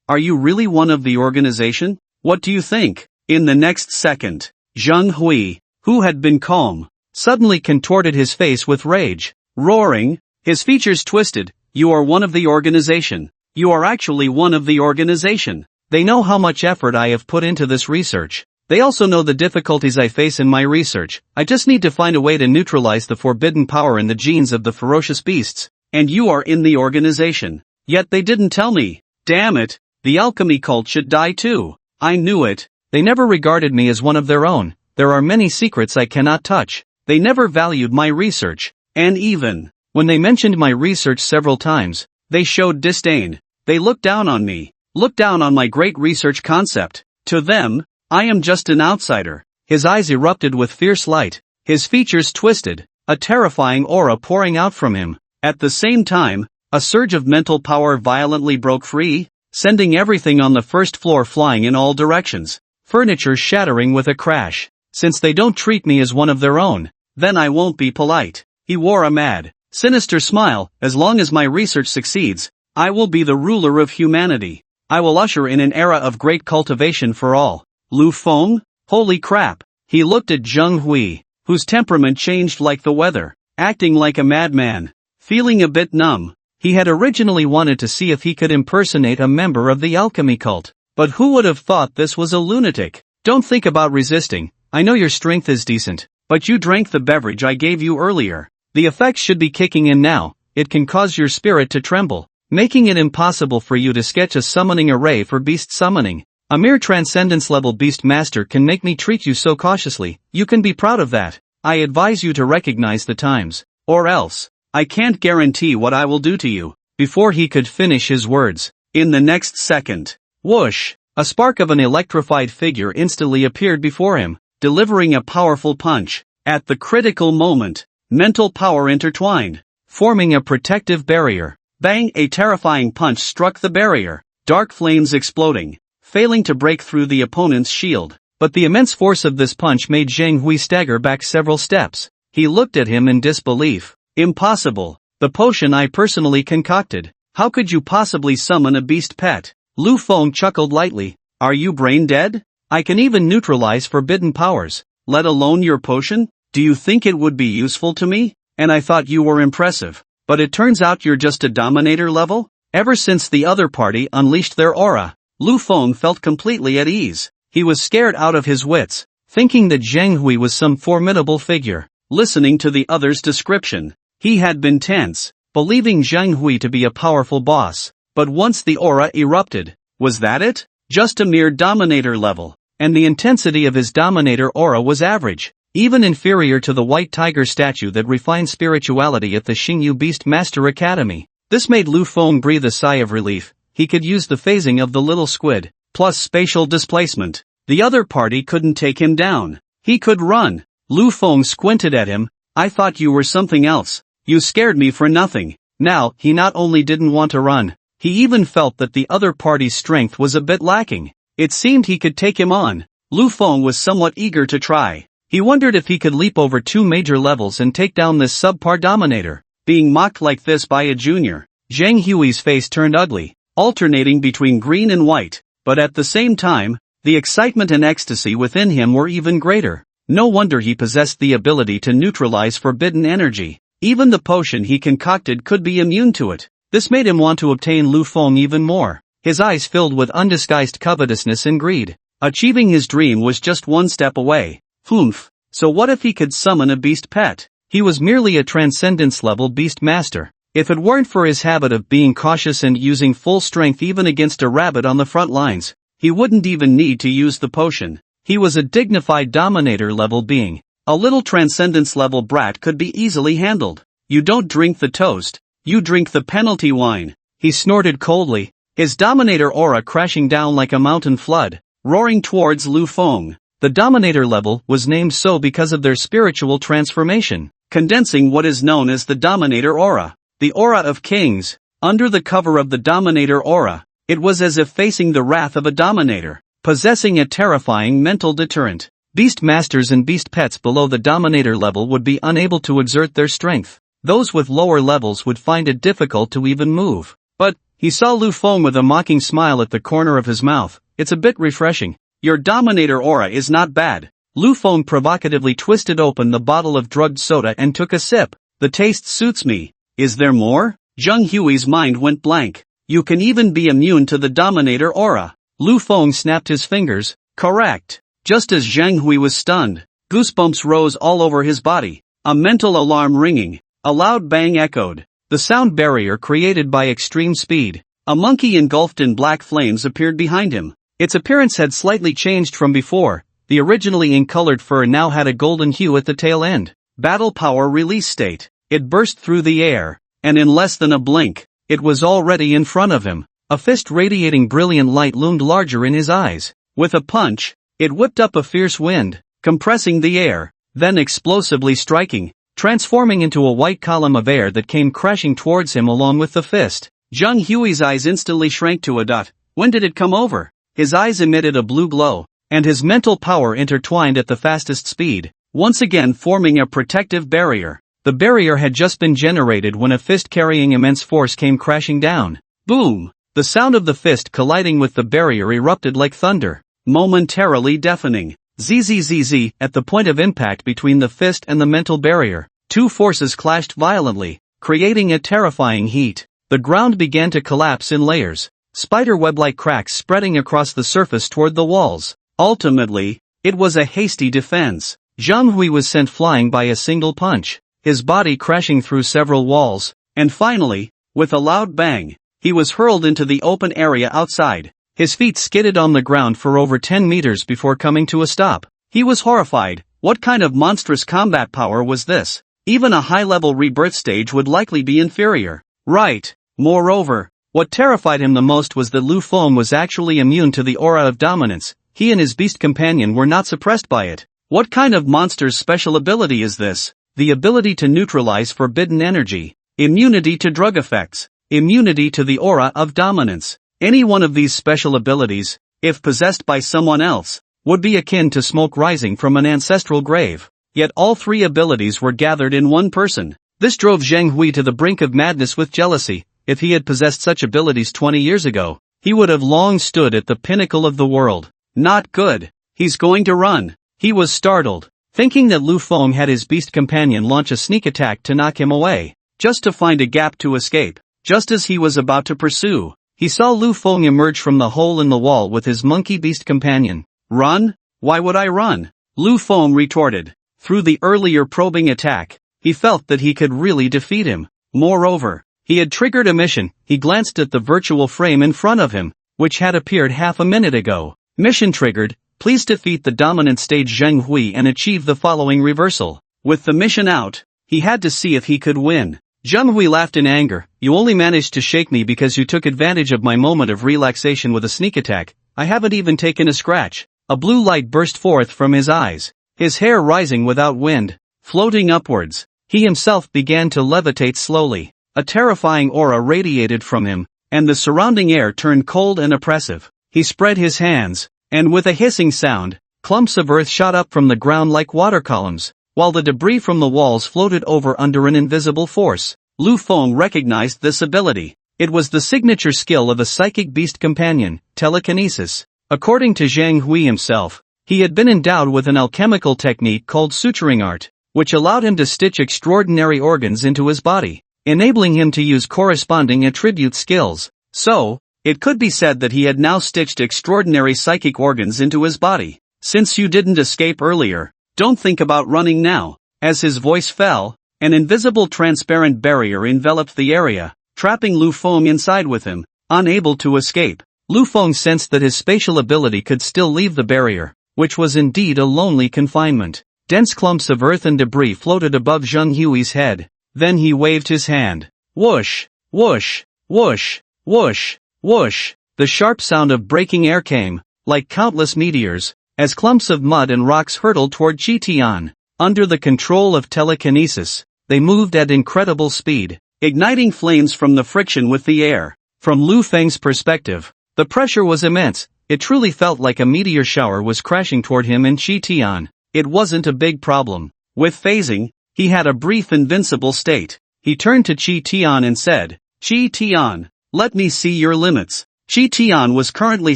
Are you really one of the organization? What do you think? In the next second, Zhang Hui, who had been calm, suddenly contorted his face with rage. Roaring, his features twisted. You are one of the organization. You are actually one of the organization. They know how much effort I have put into this research. They also know the difficulties I face in my research. I just need to find a way to neutralize the forbidden power in the genes of the ferocious beasts. And you are in the organization. Yet they didn't tell me. Damn it, the alchemy cult should die too. I knew it. They never regarded me as one of their own. There are many secrets I cannot touch. They never valued my research. And even when they mentioned my research several times, they showed disdain. They looked down on me. Looked down on my great research concept. To them, I am just an outsider. His eyes erupted with fierce light. His features twisted, a terrifying aura pouring out from him. At the same time, a surge of mental power violently broke free, sending everything on the first floor flying in all directions. Furniture shattering with a crash. Since they don't treat me as one of their own, then I won't be polite. He wore a mad, sinister smile. As long as my research succeeds, I will be the ruler of humanity. I will usher in an era of great cultivation for all. Lu Feng? Holy crap. He looked at Zhang Hui, whose temperament changed like the weather, acting like a madman, feeling a bit numb. He had originally wanted to see if he could impersonate a member of the alchemy cult. But who would have thought this was a lunatic? Don't think about resisting. I know your strength is decent, but you drank the beverage I gave you earlier. The effects should be kicking in now. It can cause your spirit to tremble, making it impossible for you to sketch a summoning array for beast summoning. A mere transcendence-level beast master can make me treat you so cautiously. You can be proud of that. I advise you to recognize the times, or else, I can't guarantee what I will do to you. Before he could finish his words, in the next second, whoosh, a spark of an electrified figure instantly appeared before him, delivering a powerful punch. At the critical moment, mental power intertwined, forming a protective barrier. Bang! A terrifying punch struck the barrier, dark flames exploding, failing to break through the opponent's shield. But the immense force of this punch made Zhang Hui stagger back several steps. He looked at him in disbelief. Impossible. The potion I personally concocted. How could you possibly summon a beast pet? Lu Feng chuckled lightly. Are you brain dead? I can even neutralize forbidden powers, let alone your potion? Do you think it would be useful to me? And I thought you were impressive. But it turns out you're just a dominator level? Ever since the other party unleashed their aura, Lu Feng felt completely at ease. He was scared out of his wits, thinking that Zhang Hui was some formidable figure. Listening to the other's description, he had been tense, believing Zhang Hui to be a powerful boss. But once the aura erupted, was that it? Just a mere dominator level, and the intensity of his dominator aura was average, even inferior to the white tiger statue that refined spirituality at the Xingyu Beast Master Academy. This made Lu Feng breathe a sigh of relief. He could use the phasing of the little squid, plus spatial displacement. The other party couldn't take him down. He could run. Lu Feng squinted at him. I thought you were something else. You scared me for nothing. Now, he not only didn't want to run, He even felt that the other party's strength was a bit lacking. It seemed he could take him on. Lu Feng was somewhat eager to try. He wondered if he could leap over 2 major levels and take down this subpar dominator. Being mocked like this by a junior, Zhang Hui's face turned ugly, alternating between green and white, but at the same time, the excitement and ecstasy within him were even greater. No wonder he possessed the ability to neutralize forbidden energy. Even the potion he concocted could be immune to it. This made him want to obtain Lu Feng even more. His eyes filled with undisguised covetousness and greed. Achieving his dream was just one step away. Humph. So what if he could summon a beast pet? He was merely a transcendence-level beast master. If it weren't for his habit of being cautious and using full strength even against a rabbit on the front lines, he wouldn't even need to use the potion. He was a dignified dominator-level being. A little transcendence-level brat could be easily handled. You don't drink the toast, you drink the penalty wine. He snorted coldly, his dominator aura crashing down like a mountain flood, roaring towards Lu Feng. The dominator level was named so because of their spiritual transformation, condensing what is known as the dominator aura, the aura of kings. Under the cover of the dominator aura, it was as if facing the wrath of a dominator, possessing a terrifying mental deterrent. Beast masters and beast pets below the dominator level would be unable to exert their strength. Those with lower levels would find it difficult to even move. But he saw Lu Feng with a mocking smile at the corner of his mouth. It's a bit refreshing. Your dominator aura is not bad. Lu Feng provocatively twisted open the bottle of drugged soda and took a sip. The taste suits me. Is there more? Zhang Hui's mind went blank. You can even be immune to the dominator aura. Lu Feng snapped his fingers. Correct. Just as Zhang Hui was stunned, goosebumps rose all over his body. A mental alarm ringing. A loud bang echoed. The sound barrier created by extreme speed. A monkey engulfed in black flames appeared behind him. Its appearance had slightly changed from before. The originally ink-colored fur now had a golden hue at the tail end. Battle power release state. It burst through the air, and in less than a blink, it was already in front of him. A fist radiating brilliant light loomed larger in his eyes. With a punch, it whipped up a fierce wind, compressing the air, then explosively striking, transforming into a white column of air that came crashing towards him along with the fist. Zhang Hui's eyes instantly shrank to a dot. When did it come over? His eyes emitted a blue glow, and his mental power intertwined at the fastest speed, once again forming a protective barrier. The barrier had just been generated when a fist carrying immense force came crashing down. Boom! The sound of the fist colliding with the barrier erupted like thunder, momentarily deafening. Zzz. At the point of impact between the fist and the mental barrier, two forces clashed violently, creating a terrifying heat. The ground began to collapse in layers, spider-web-like cracks spreading across the surface toward the walls. Ultimately, it was a hasty defense. Zhang Hui was sent flying by a single punch, his body crashing through several walls, and finally, with a loud bang, he was hurled into the open area outside. His feet skidded on the ground for over 10 meters before coming to a stop. He was horrified. What kind of monstrous combat power was this? Even a high-level rebirth stage would likely be inferior. Right. Moreover, what terrified him the most was that Lu Feng was actually immune to the aura of dominance. He and his beast companion were not suppressed by it. What kind of monster's special ability is this? The ability to neutralize forbidden energy, immunity to drug effects, immunity to the aura of dominance. Any one of these special abilities, if possessed by someone else, would be akin to smoke rising from an ancestral grave. Yet all three abilities were gathered in one person. This drove Zhang Hui to the brink of madness with jealousy. If he had possessed such abilities 20 years ago, he would have long stood at the pinnacle of the world. Not good. He's going to run. He was startled, thinking that Lu Feng had his beast companion launch a sneak attack to knock him away, just to find a gap to escape. Just as he was about to pursue, he saw Lu Feng emerge from the hole in the wall with his monkey beast companion. Run? Why would I run? Lu Feng retorted. Through the earlier probing attack, he felt that he could really defeat him. Moreover, he had triggered a mission. He glanced at the virtual frame in front of him, which had appeared half a minute ago. Mission triggered. Please defeat the dominant stage Zhang Hui and achieve the following reversal. With the mission out, he had to see if he could win. Zhang Hui laughed in anger. You only managed to shake me because you took advantage of my moment of relaxation with a sneak attack. I haven't even taken a scratch. A blue light burst forth from his eyes, his hair rising without wind, floating upwards. He himself began to levitate slowly. A terrifying aura radiated from him, and the surrounding air turned cold and oppressive. He spread his hands, and with a hissing sound, clumps of earth shot up from the ground like water columns, while the debris from the walls floated over under an invisible force. Lu Feng recognized this ability. It was the signature skill of a psychic beast companion, telekinesis. According to Zhang Hui himself, he had been endowed with an alchemical technique called suturing art, which allowed him to stitch extraordinary organs into his body, enabling him to use corresponding attribute skills. So, it could be said that he had now stitched extraordinary psychic organs into his body. Since you didn't escape earlier, don't think about running now. As his voice fell, an invisible transparent barrier enveloped the area, trapping Lu Feng inside with him, unable to escape. Lu Feng sensed that his spatial ability could still leave the barrier, which was indeed a lonely confinement. Dense clumps of earth and debris floated above Zhang Hui's head. Then he waved his hand. Whoosh, whoosh, whoosh, whoosh, whoosh. The sharp sound of breaking air came, like countless meteors, as clumps of mud and rocks hurtled toward Qi Tian. Under the control of telekinesis, they moved at incredible speed, igniting flames from the friction with the air. From Lu Feng's perspective, the pressure was immense. It truly felt like a meteor shower was crashing toward him and Qi Tian. It wasn't a big problem. With phasing, he had a brief invincible state. He turned to Qi Tian and said, "Qi Tian, let me see your limits." Qi Tian was currently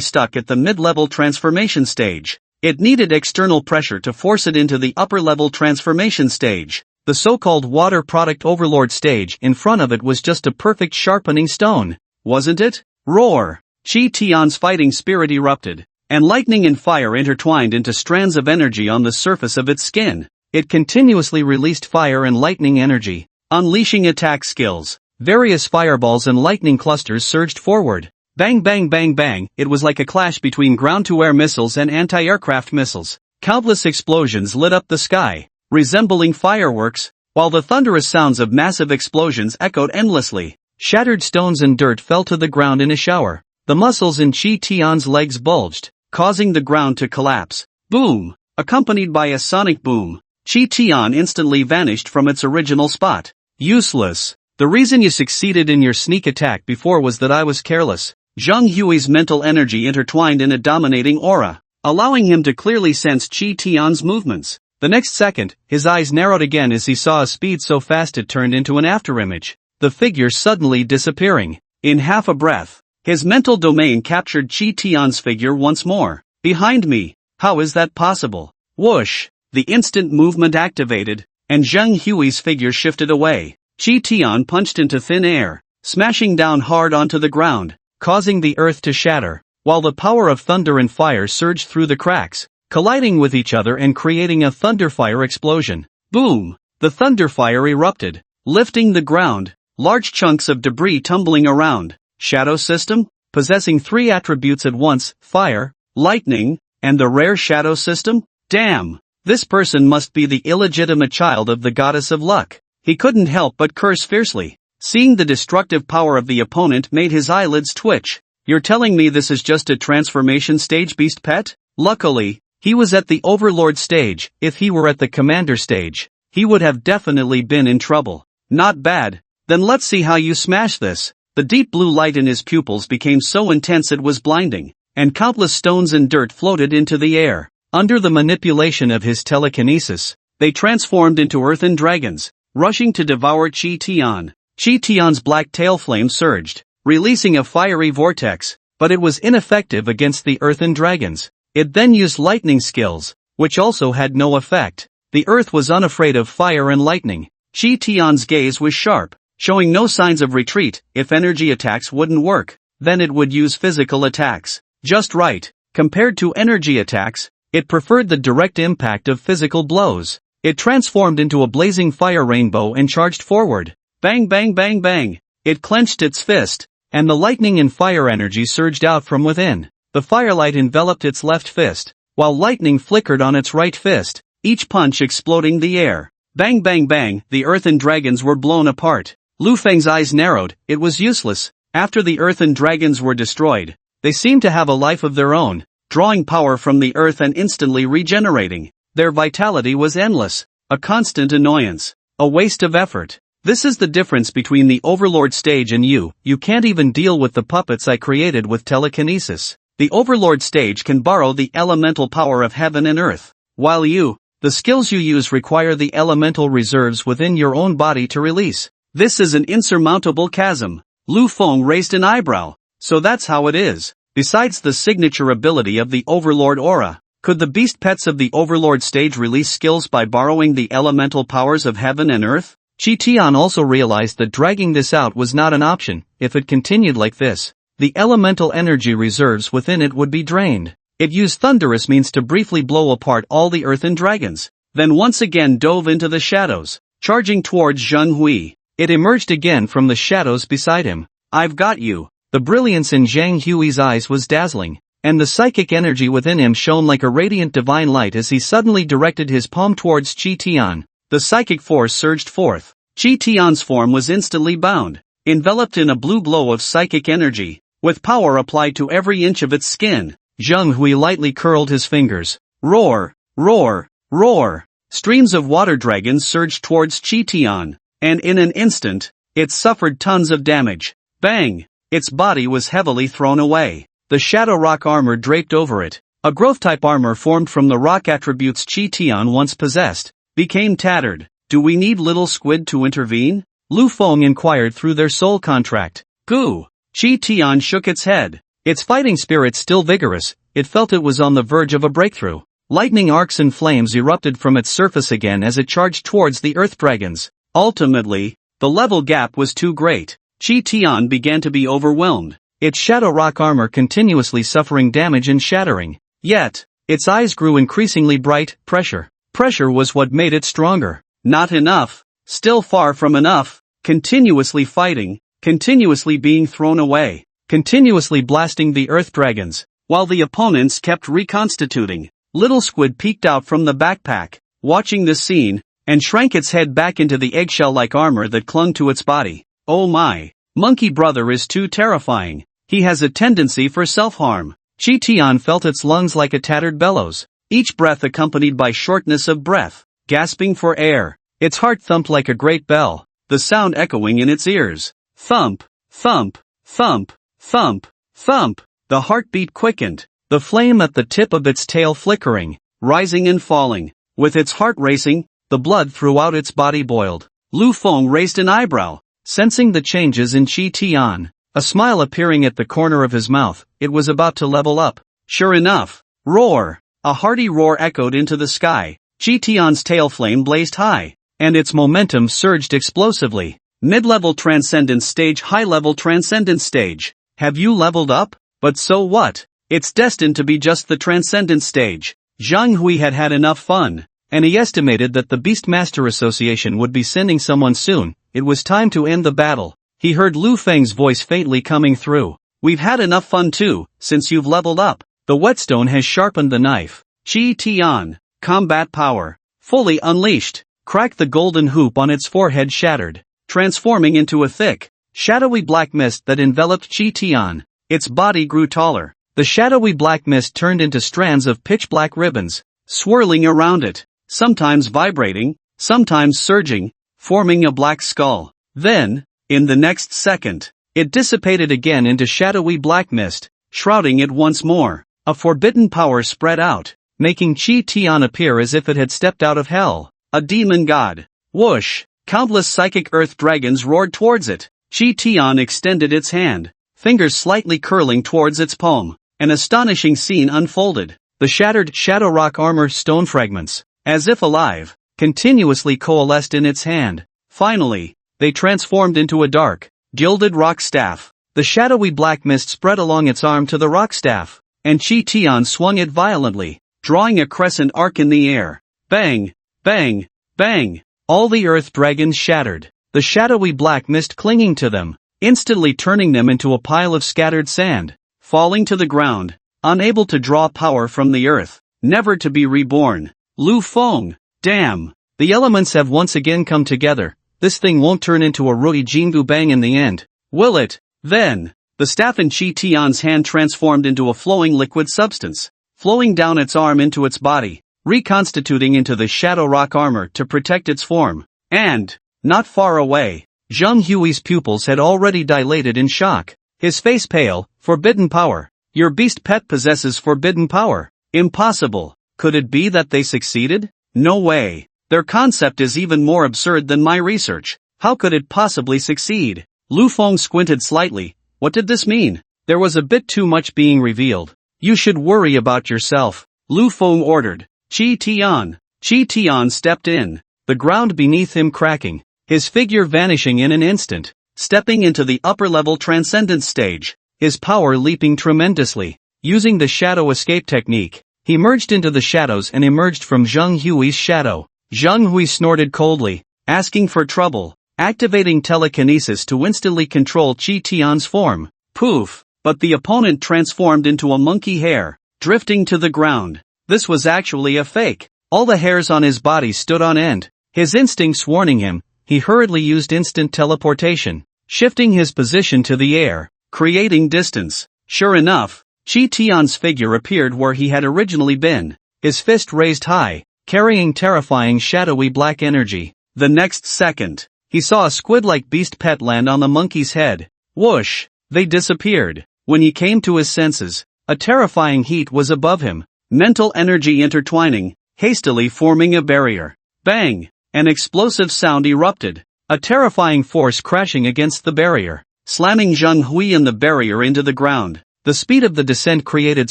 stuck at the mid-level transformation stage. It needed external pressure to force it into the upper-level transformation stage. The so-called water product overlord stage in front of it was just a perfect sharpening stone, wasn't it? Roar! Qi Tian's fighting spirit erupted, and lightning and fire intertwined into strands of energy on the surface of its skin. It continuously released fire and lightning energy, unleashing attack skills. Various fireballs and lightning clusters surged forward. Bang bang bang bang, it was like a clash between ground-to-air missiles and anti-aircraft missiles. Countless explosions lit up the sky, resembling fireworks, while the thunderous sounds of massive explosions echoed endlessly. Shattered stones and dirt fell to the ground in a shower. The muscles in Qi Tian's legs bulged, causing the ground to collapse. Boom! Accompanied by a sonic boom, Qi Tian instantly vanished from its original spot. Useless. The reason you succeeded in your sneak attack before was that I was careless. Zhang Hui's mental energy intertwined in a dominating aura, allowing him to clearly sense Qi Tian's movements. The next second, his eyes narrowed again as he saw a speed so fast it turned into an afterimage, the figure suddenly disappearing. In half a breath, his mental domain captured Qi Tian's figure once more. Behind me, how is that possible? Whoosh! The instant movement activated, and Zhang Hui's figure shifted away. Qi Tian punched into thin air, smashing down hard onto the ground, causing the earth to shatter, while the power of thunder and fire surged through the cracks, colliding with each other and creating a thunderfire explosion. Boom! The thunderfire erupted, lifting the ground, large chunks of debris tumbling around. Shadow system? Possessing three attributes at once, fire, lightning, and the rare shadow system? Damn! This person must be the illegitimate child of the goddess of luck. He couldn't help but curse fiercely. Seeing the destructive power of the opponent made his eyelids twitch. You're telling me this is just a transformation stage beast pet? Luckily, he was at the overlord stage. If he were at the commander stage, he would have definitely been in trouble. Not bad. Then let's see how you smash this. The deep blue light in his pupils became so intense it was blinding, and countless stones and dirt floated into the air. Under the manipulation of his telekinesis, they transformed into earthen dragons, rushing to devour Qi Tian. Qi Tian's black tail flame surged, releasing a fiery vortex, but it was ineffective against the earthen dragons. It then used lightning skills, which also had no effect. The earth was unafraid of fire and lightning. Qi Tian's gaze was sharp, showing no signs of retreat. If energy attacks wouldn't work, then it would use physical attacks. Just right. Compared to energy attacks, it preferred the direct impact of physical blows. It transformed into a blazing fire rainbow and charged forward. Bang bang bang bang! It clenched its fist, and the lightning and fire energy surged out from within. The firelight enveloped its left fist, while lightning flickered on its right fist, each punch exploding the air. Bang bang bang! The earthen dragons were blown apart. Lu Feng's eyes narrowed. It was useless. After the earthen dragons were destroyed, they seemed to have a life of their own, drawing power from the earth and instantly regenerating. Their vitality was endless, a constant annoyance, a waste of effort. This is the difference between the Overlord stage and you. You can't even deal with the puppets I created with telekinesis. The Overlord stage can borrow the elemental power of heaven and earth, while the skills you use require the elemental reserves within your own body to release. This is an insurmountable chasm. Lu Feng raised an eyebrow. So that's how it is. Besides the signature ability of the Overlord aura, could the beast pets of the Overlord stage release skills by borrowing the elemental powers of heaven and earth? Chi Tian also realized that dragging this out was not an option. If it continued like this, the elemental energy reserves within it would be drained. It used thunderous means to briefly blow apart all the earthen dragons, then once again dove into the shadows, charging towards Zheng Hui. It emerged again from the shadows beside him. I've got you. The brilliance in Zhang Hui's eyes was dazzling, and the psychic energy within him shone like a radiant divine light as he suddenly directed his palm towards Chi Tian. The psychic force surged forth. Chi Tian's form was instantly bound, enveloped in a blue glow of psychic energy, with power applied to every inch of its skin. Zheng Hui lightly curled his fingers. Roar, roar, roar. Streams of water dragons surged towards Chi Tian, and in an instant, it suffered tons of damage. Bang! Its body was heavily thrown away. The shadow rock armor draped over it, a growth-type armor formed from the rock attributes Chi Tian once possessed, became tattered. Do we need Little Squid to intervene? Lu Feng inquired through their soul contract. Goo! Chi Tian shook its head. Its fighting spirit still vigorous, it felt it was on the verge of a breakthrough. Lightning arcs and flames erupted from its surface again as it charged towards the earth dragons. Ultimately, the level gap was too great. Chi Tian began to be overwhelmed, its shadow rock armor continuously suffering damage and shattering. Yet, its eyes grew increasingly bright. Pressure was what made it stronger. Not enough. Still far from enough. Continuously fighting, continuously being thrown away, continuously blasting the earth dragons, while the opponents kept reconstituting. Little Squid peeked out from the backpack, watching this scene, and shrank its head back into the eggshell-like armor that clung to its body. Oh my, Monkey Brother is too terrifying. He has a tendency for self-harm. Chi Tian felt its lungs like a tattered bellows, each breath accompanied by shortness of breath, gasping for air. Its heart thumped like a great bell, the sound echoing in its ears. Thump, thump, thump, thump, thump. The heartbeat quickened, the flame at the tip of its tail flickering, rising and falling. With its heart racing, the blood throughout its body boiled. Lu Feng raised an eyebrow, sensing the changes in Chi Tian, a smile appearing at the corner of his mouth. It was about to level up. Sure enough, roar! A hearty roar echoed into the sky. Chi Tian's tail flame blazed high, and its momentum surged explosively. Mid-level transcendence stage, high-level transcendence stage. Have you leveled up? But so what? It's destined to be just the transcendence stage. Zhang Hui had had enough fun, and he estimated that the Beastmaster Association would be sending someone soon. It was time to end the battle. He heard Lu Feng's voice faintly coming through. We've had enough fun too, since you've leveled up. The whetstone has sharpened the knife. Chi Tian, combat power, fully unleashed. Cracked the golden hoop on its forehead shattered, transforming into a thick, shadowy black mist that enveloped Chi Tian. Its body grew taller. The shadowy black mist turned into strands of pitch-black ribbons, swirling around it, sometimes vibrating, sometimes surging, forming a black skull. Then, in the next second, it dissipated again into shadowy black mist, shrouding it once more. A forbidden power spread out, making Chi Tian appear as if it had stepped out of hell. A demon god. Whoosh! Countless psychic earth dragons roared towards it. Chi Tian extended its hand, fingers slightly curling towards its palm. An astonishing scene unfolded. The shattered shadow rock armor stone fragments, as if alive, continuously coalesced in its hand. Finally, they transformed into a dark, gilded rock staff. The shadowy black mist spread along its arm to the rock staff, and Chi Tian swung it violently, drawing a crescent arc in the air. Bang! Bang! Bang! All the earth dragons shattered, the shadowy black mist clinging to them, instantly turning them into a pile of scattered sand, falling to the ground, unable to draw power from the earth, never to be reborn. Lu Feng, damn! The elements have once again come together. This thing won't turn into a Rui Jingu Bang in the end, will it? Then, the staff in Chi Tian's hand transformed into a flowing liquid substance, flowing down its arm into its body, reconstituting into the shadow rock armor to protect its form. And, not far away. Zheng Hui's pupils had already dilated in shock. His face pale. Forbidden power. Your beast pet possesses forbidden power. Impossible. Could it be that they succeeded? No way. Their concept is even more absurd than my research. How could it possibly succeed? Lu Feng squinted slightly. What did this mean? There was a bit too much being revealed. You should worry about yourself, Lu Feng ordered. Qi Tian. Qi Tian stepped in, the ground beneath him cracking, his figure vanishing in an instant, stepping into the upper-level transcendence stage, his power leaping tremendously. Using the shadow escape technique, he merged into the shadows and emerged from Zheng Hui's shadow. Zheng Hui snorted coldly, asking for trouble, activating telekinesis to instantly control Qi Tian's form. Poof! But the opponent transformed into a monkey hare, drifting to the ground. This was actually a fake. All the hairs on his body stood on end. His instincts warning him, he hurriedly used instant teleportation, shifting his position to the air, creating distance. Sure enough, Qi Tian's figure appeared where he had originally been, his fist raised high, carrying terrifying shadowy black energy. The next second, he saw a squid-like beast pet land on the monkey's head. Whoosh! They disappeared. When he came to his senses, a terrifying heat was above him, mental energy intertwining, hastily forming a barrier. Bang! An explosive sound erupted, a terrifying force crashing against the barrier, slamming Zheng Hui and the barrier into the ground. The speed of the descent created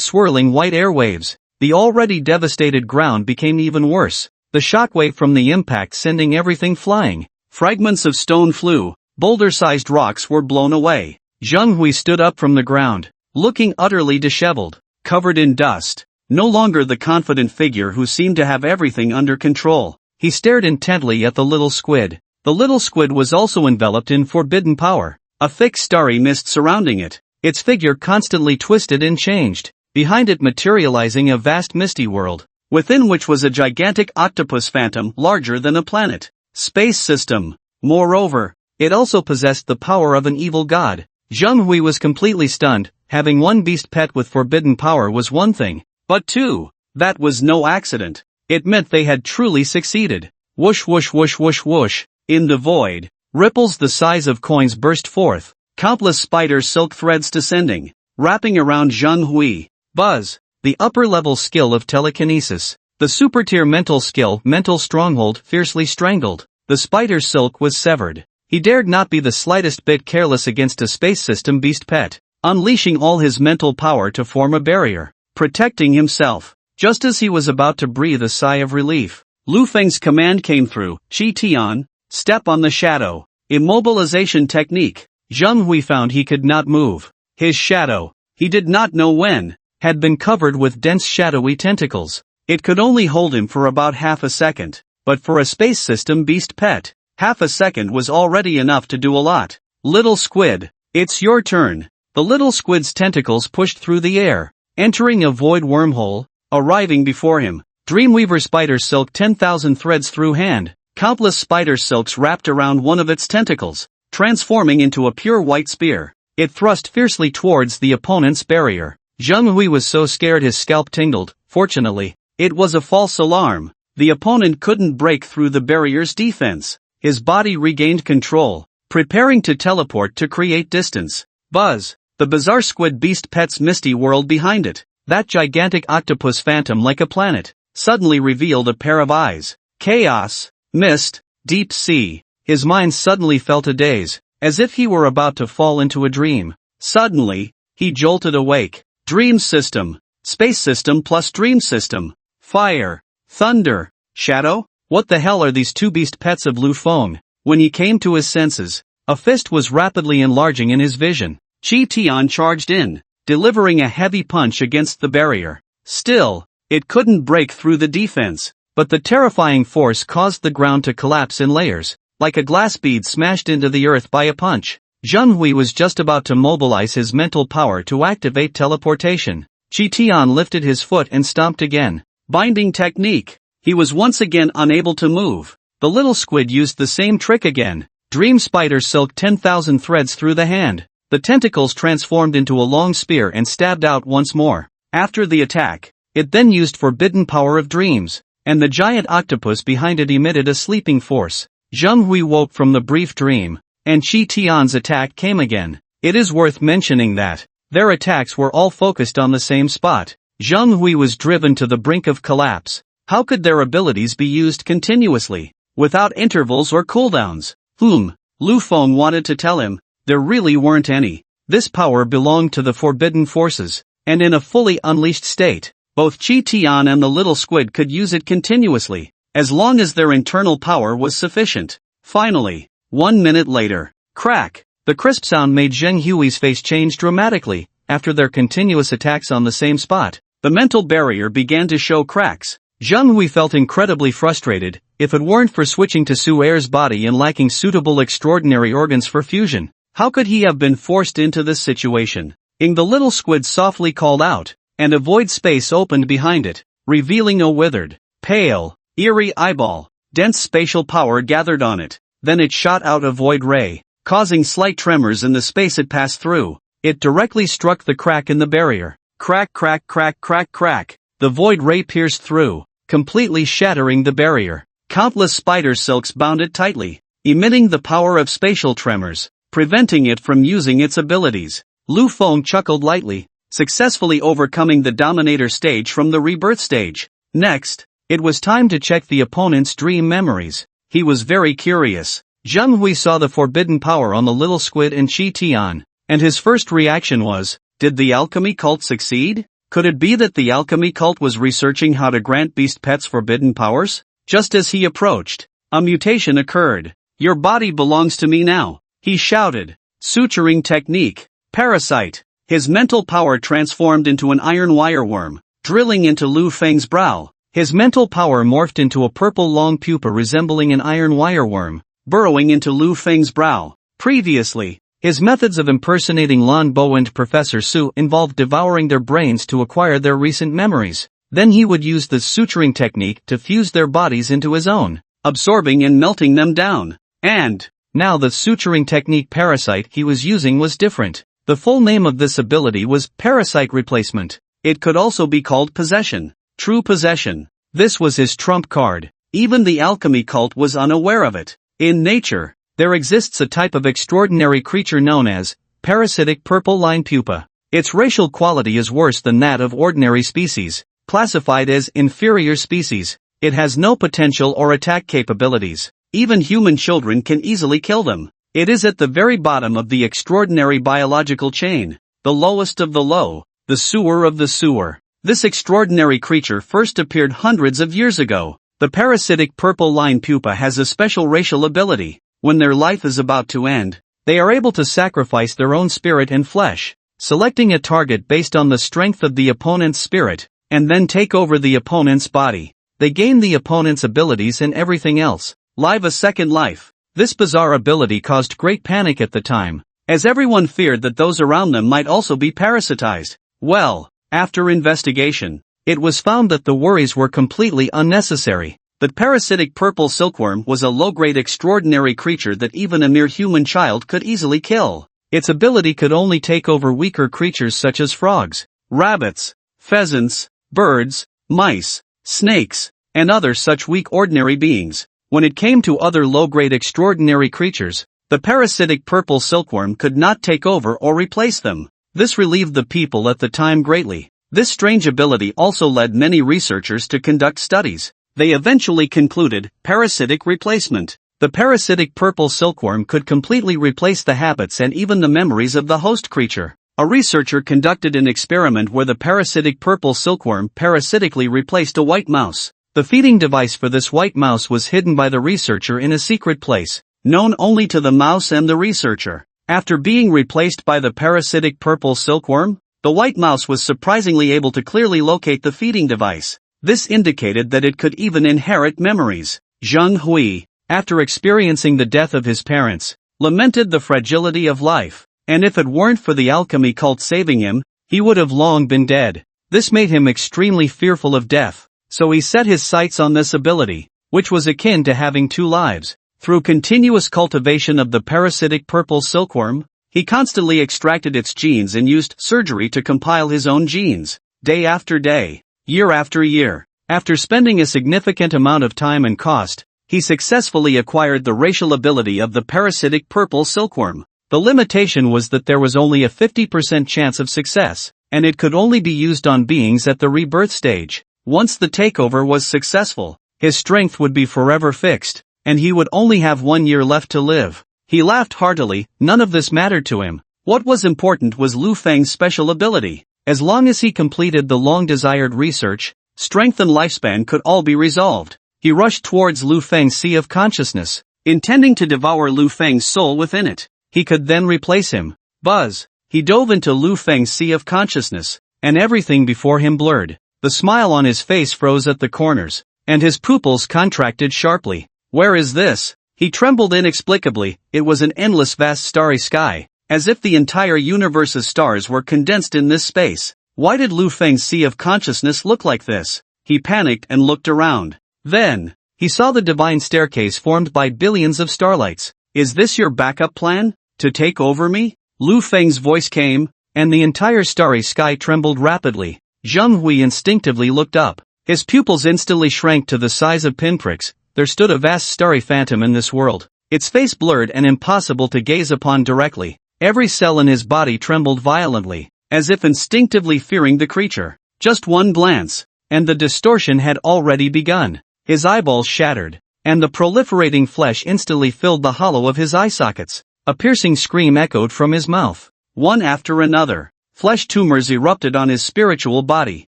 swirling white airwaves. The already devastated ground became even worse, the shockwave from the impact sending everything flying. Fragments of stone flew, boulder-sized rocks were blown away. Zheng Hui stood up from the ground, looking utterly disheveled, covered in dust, no longer the confident figure who seemed to have everything under control. He stared intently at the little squid. The little squid was also enveloped in forbidden power, a thick starry mist surrounding it, its figure constantly twisted and changed, behind it materializing a vast misty world, within which was a gigantic octopus phantom larger than a planet. Space system. Moreover, it also possessed the power of an evil god. Zheng Hui was completely stunned. Having one beast pet with forbidden power was one thing, but two, that was no accident. It meant they had truly succeeded. Whoosh whoosh whoosh whoosh whoosh. In the void, ripples the size of coins burst forth, countless spider silk threads descending, wrapping around Zheng Hui. Buzz, the upper-level skill of telekinesis, the super-tier mental skill, mental stronghold, fiercely strangled. The spider silk was severed. He dared not be the slightest bit careless against a space system beast pet, unleashing all his mental power to form a barrier, protecting himself. Just as he was about to breathe a sigh of relief, Lu Feng's command came through. Qi Tian, step on the shadow. Immobilization technique. Zheng Hui found he could not move. His shadow, he did not know when, had been covered with dense shadowy tentacles. It could only hold him for about half a second, but for a space system beast pet, half a second was already enough to do a lot. Little squid, it's your turn. The little squid's tentacles pushed through the air, entering a void wormhole, arriving before him. Dreamweaver spider silk 10,000 threads through hand, countless spider silks wrapped around one of its tentacles, transforming into a pure white spear. It thrust fiercely towards the opponent's barrier. Zheng Hui was so scared his scalp tingled. Fortunately, it was a false alarm. The opponent couldn't break through the barrier's defense. His body regained control, preparing to teleport to create distance. Buzz, the bizarre squid beast pet's misty world behind it, that gigantic octopus phantom like a planet, suddenly revealed a pair of eyes. Chaos, mist, deep sea. His mind suddenly felt a daze, as if he were about to fall into a dream. Suddenly, he jolted awake. Dream system, space system plus dream system, fire, thunder, shadow? What the hell are these two beast pets of Lu Feng? When he came to his senses, a fist was rapidly enlarging in his vision. Qi Tian charged in, delivering a heavy punch against the barrier. Still, it couldn't break through the defense, but the terrifying force caused the ground to collapse in layers, like a glass bead smashed into the earth by a punch. Zheng Hui was just about to mobilize his mental power to activate teleportation. Qi Tian lifted his foot and stomped again. Binding technique. He was once again unable to move. The little squid used the same trick again. Dream spider silk 10,000 threads through the hand. The tentacles transformed into a long spear and stabbed out once more. After the attack, it then used forbidden power of dreams, and the giant octopus behind it emitted a sleeping force. Zheng Hui woke from the brief dream, and Qi Tian's attack came again. It is worth mentioning that their attacks were all focused on the same spot. Zheng Hui was driven to the brink of collapse. How could their abilities be used continuously, without intervals or cooldowns? Lu Feng wanted to tell him, there really weren't any. This power belonged to the forbidden forces, and in a fully unleashed state, both Qi Tian and the little squid could use it continuously, as long as their internal power was sufficient. Finally, 1 minute later, crack! The crisp sound made Zheng Hui's face change dramatically. After their continuous attacks on the same spot, the mental barrier began to show cracks. Zheng Hui felt incredibly frustrated. If it weren't for switching to Su Er's body and lacking suitable extraordinary organs for fusion, how could he have been forced into this situation? The little squid softly called out, and a void space opened behind it, revealing a withered, pale, eerie eyeball. Dense spatial power gathered on it. Then it shot out a void ray, causing slight tremors in the space it passed through. It directly struck the crack in the barrier. Crack, crack, crack, crack, crack. The void ray pierced through, completely shattering the barrier. Countless spider silks bound it tightly, emitting the power of spatial tremors, preventing it from using its abilities. Lu Feng chuckled lightly, successfully overcoming the Dominator stage from the Rebirth stage. Next, it was time to check the opponent's dream memories. He was very curious. Zheng Hui saw the forbidden power on the little squid and Qi Tian, and his first reaction was, did the alchemy cult succeed? Could it be that the alchemy cult was researching how to grant beast pets forbidden powers? Just as he approached, a mutation occurred. Your body belongs to me now, he shouted. Suturing technique. Parasite. His mental power transformed into an iron wire worm, drilling into Lu Feng's brow. His mental power morphed into a purple long pupa resembling an iron wire worm, burrowing into Lu Feng's brow. Previously, his methods of impersonating Lan Bo and Professor Su involved devouring their brains to acquire their recent memories. Then he would use the suturing technique to fuse their bodies into his own, absorbing and melting them down. And now the suturing technique parasite he was using was different. The full name of this ability was parasite replacement. It could also be called possession. True possession. This was his trump card. Even the alchemy cult was unaware of it. In nature, there exists a type of extraordinary creature known as parasitic purple line pupa. Its racial quality is worse than that of ordinary species, classified as inferior species. It has no potential or attack capabilities. Even human children can easily kill them. It is at the very bottom of the extraordinary biological chain, the lowest of the low, the sewer of the sewer. This extraordinary creature first appeared hundreds of years ago. The parasitic purple line pupa has a special racial ability. When their life is about to end, they are able to sacrifice their own spirit and flesh, selecting a target based on the strength of the opponent's spirit, and then take over the opponent's body. They gain the opponent's abilities and everything else, live a second life. This bizarre ability caused great panic at the time, as everyone feared that those around them might also be parasitized. Well, after investigation, it was found that the worries were completely unnecessary. The parasitic purple silkworm was a low-grade extraordinary creature that even a mere human child could easily kill. Its ability could only take over weaker creatures such as frogs, rabbits, pheasants, birds, mice, snakes, and other such weak ordinary beings. When it came to other low-grade extraordinary creatures, the parasitic purple silkworm could not take over or replace them. This relieved the people at the time greatly. This strange ability also led many researchers to conduct studies. They eventually concluded parasitic replacement. The parasitic purple silkworm could completely replace the habits and even the memories of the host creature. A researcher conducted an experiment where the parasitic purple silkworm parasitically replaced a white mouse. The feeding device for this white mouse was hidden by the researcher in a secret place, known only to the mouse and the researcher. After being replaced by the parasitic purple silkworm, the white mouse was surprisingly able to clearly locate the feeding device. This indicated that it could even inherit memories. Zheng Hui, after experiencing the death of his parents, lamented the fragility of life, and if it weren't for the alchemy cult saving him, he would have long been dead. This made him extremely fearful of death, so he set his sights on this ability, which was akin to having two lives. Through continuous cultivation of the parasitic purple silkworm, he constantly extracted its genes and used surgery to compile his own genes, day after day, year after year. After spending a significant amount of time and cost, he successfully acquired the racial ability of the parasitic purple silkworm. The limitation was that there was only a 50% chance of success, and it could only be used on beings at the rebirth stage. Once the takeover was successful, his strength would be forever fixed, and he would only have 1 year left to live. He laughed heartily. None of this mattered to him. What was important was Lu Feng's special ability. As long as he completed the long-desired research, strength and lifespan could all be resolved. He rushed towards Lu Feng's sea of consciousness, intending to devour Lu Feng's soul within it. He could then replace him. Buzz! He dove into Lu Feng's sea of consciousness, and everything before him blurred. The smile on his face froze at the corners, and his pupils contracted sharply. Where is this? He trembled inexplicably. It was an endless vast starry sky, as if the entire universe's stars were condensed in this space. Why did Lu Feng's sea of consciousness look like this? He panicked and looked around. Then, he saw the divine staircase formed by billions of starlights. Is this your backup plan? To take over me? Lu Feng's voice came, and the entire starry sky trembled rapidly. Zheng Hui instinctively looked up. His pupils instantly shrank to the size of pinpricks. There stood a vast starry phantom in this world. Its face blurred and impossible to gaze upon directly. Every cell in his body trembled violently, as if instinctively fearing the creature. Just one glance, and the distortion had already begun. His eyeballs shattered, and the proliferating flesh instantly filled the hollow of his eye sockets. A piercing scream echoed from his mouth. One after another, flesh tumors erupted on his spiritual body,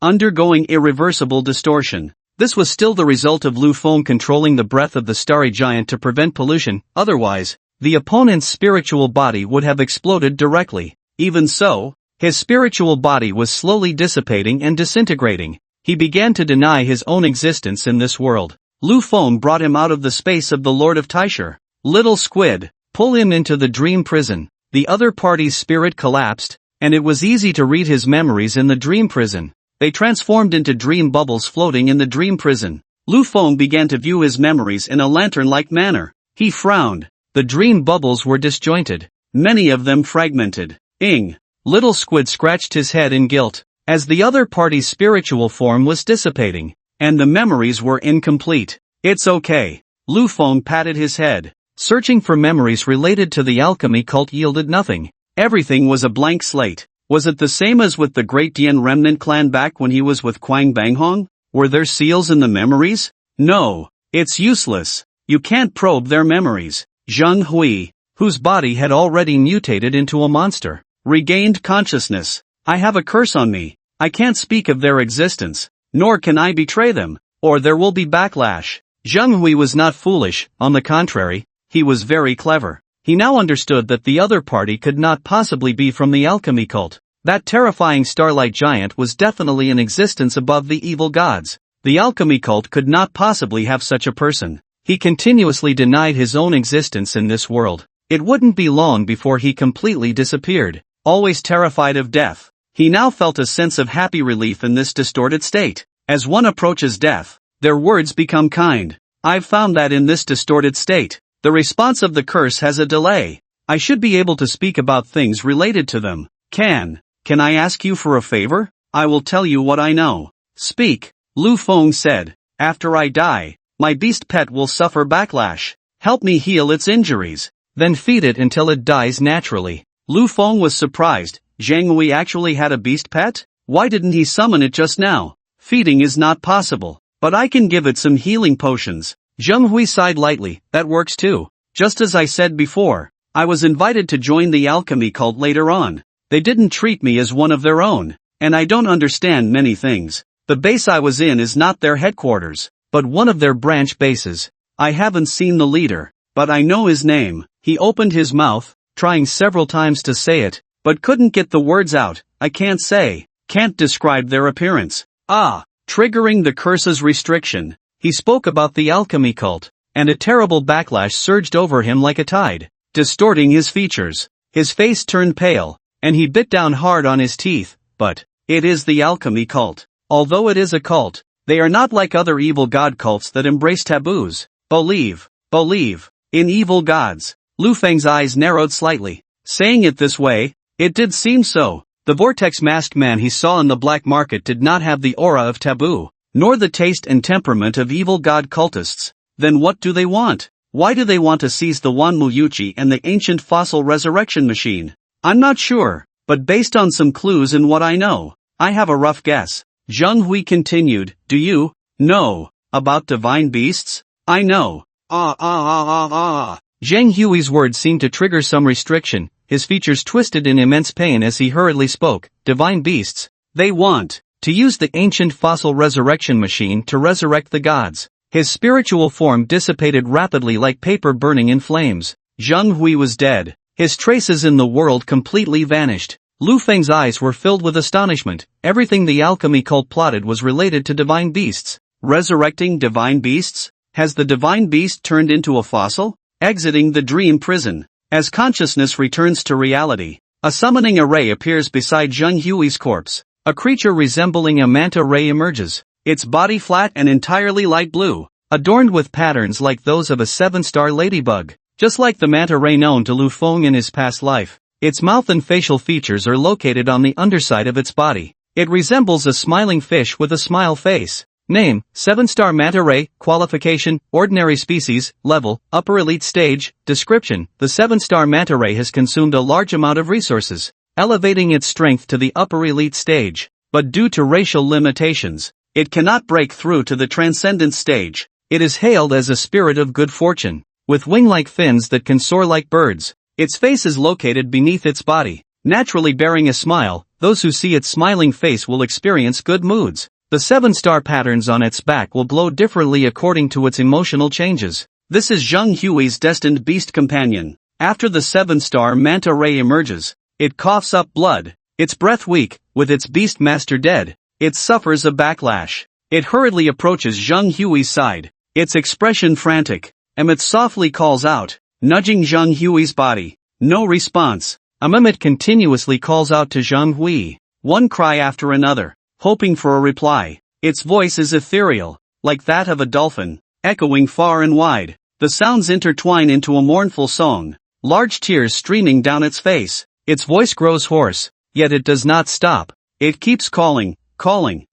undergoing irreversible distortion. This was still the result of Lu Feng controlling the breath of the starry giant to prevent pollution. Otherwise, the opponent's spiritual body would have exploded directly. Even so, his spiritual body was slowly dissipating and disintegrating. He began to deny his own existence in this world. Lu Feng brought him out of the space of the Lord of Taisher. Little squid, pull him into the dream prison. The other party's spirit collapsed, and it was easy to read his memories in the dream prison. They transformed into dream bubbles floating in the dream prison. Lu Feng began to view his memories in a lantern-like manner. He frowned. The dream bubbles were disjointed, many of them fragmented. Little squid scratched his head in guilt, as the other party's spiritual form was dissipating, and the memories were incomplete. It's okay. Lu Feng patted his head. Searching for memories related to the alchemy cult yielded nothing. Everything was a blank slate. Was it the same as with the Great Dian remnant clan back when he was with Quang Banghong? Were there seals in the memories? No. It's useless. You can't probe their memories. Zheng Hui, whose body had already mutated into a monster, regained consciousness. I have a curse on me. I can't speak of their existence, nor can I betray them, or there will be backlash. Zheng Hui was not foolish. On the contrary, he was very clever. He now understood that the other party could not possibly be from the alchemy cult. That terrifying starlight giant was definitely in existence above the evil gods. The alchemy cult could not possibly have such a person. He continuously denied his own existence in this world. It wouldn't be long before he completely disappeared. Always terrified of death, he now felt a sense of happy relief in this distorted state. As one approaches death, their words become kind. I've found that in this distorted state, the response of the curse has a delay. I should be able to speak about things related to them. Can I ask you for a favor? I will tell you what I know. Speak, Lu Feng said. After I die, my beast pet will suffer backlash. Help me heal its injuries, then feed it until it dies naturally. Lu Feng was surprised. Zhang Hui actually had a beast pet? Why didn't he summon it just now? Feeding is not possible, but I can give it some healing potions. Zheng Hui sighed lightly. That works too. Just as I said before, I was invited to join the alchemy cult later on. They didn't treat me as one of their own, and I don't understand many things. The base I was in is not their headquarters, but one of their branch bases. I haven't seen the leader, but I know his name. He opened his mouth, trying several times to say it, but couldn't get the words out. I can't describe their appearance. Triggering the curse's restriction. He spoke about the alchemy cult, and a terrible backlash surged over him like a tide, distorting his features. His face turned pale, and he bit down hard on his teeth. But it is the alchemy cult. Although it is a cult, they are not like other evil god cults that embrace taboos. Believe in evil gods. Lu Feng's eyes narrowed slightly. Saying it this way, it did seem so. The vortex masked man he saw in the black market did not have the aura of taboo, nor the taste and temperament of evil god cultists. Then what do they want? Why do they want to seize the Wanmuyuchi and the ancient fossil resurrection machine? I'm not sure, but based on some clues and what I know, I have a rough guess. Zheng Hui continued, do you know about divine beasts? I know. Zheng Hui's words seemed to trigger some restriction, his features twisted in immense pain as he hurriedly spoke. Divine beasts? They want to use the ancient fossil resurrection machine to resurrect the gods. His spiritual form dissipated rapidly like paper burning in flames. Zheng Hui was dead. His traces in the world completely vanished. Lu Feng's eyes were filled with astonishment. Everything the alchemy cult plotted was related to divine beasts. Resurrecting divine beasts? Has the divine beast turned into a fossil? Exiting the dream prison. As consciousness returns to reality, a summoning array appears beside Zheng Hui's corpse. A creature resembling a manta ray emerges. Its body flat and entirely light blue, adorned with patterns like those of a 7-star ladybug. Just like the manta ray known to Lu Feng in his past life, its mouth and facial features are located on the underside of its body. It resembles a smiling fish with a smile face. Name, 7-star manta ray. Qualification, ordinary species. Level, upper elite stage. Description, the 7-star manta ray has consumed a large amount of resources, elevating its strength to the upper elite stage. But due to racial limitations, it cannot break through to the transcendent stage. It is hailed as a spirit of good fortune, with wing-like fins that can soar like birds. Its face is located beneath its body, naturally bearing a smile. Those who see its smiling face will experience good moods. The 7-star patterns on its back will glow differently according to its emotional changes. This is Zheng Hui's destined beast companion. After the 7-star manta ray emerges, it coughs up blood, its breath weak. With its beast master dead, it suffers a backlash. It hurriedly approaches Zheng Hui's side, its expression frantic. Amit softly calls out, nudging Zheng Hui's body. No response. Amit continuously calls out to Zheng Hui, one cry after another, hoping for a reply. Its voice is ethereal, like that of a dolphin, echoing far and wide. The sounds intertwine into a mournful song, large tears streaming down its face. Its voice grows hoarse, yet it does not stop. It keeps calling,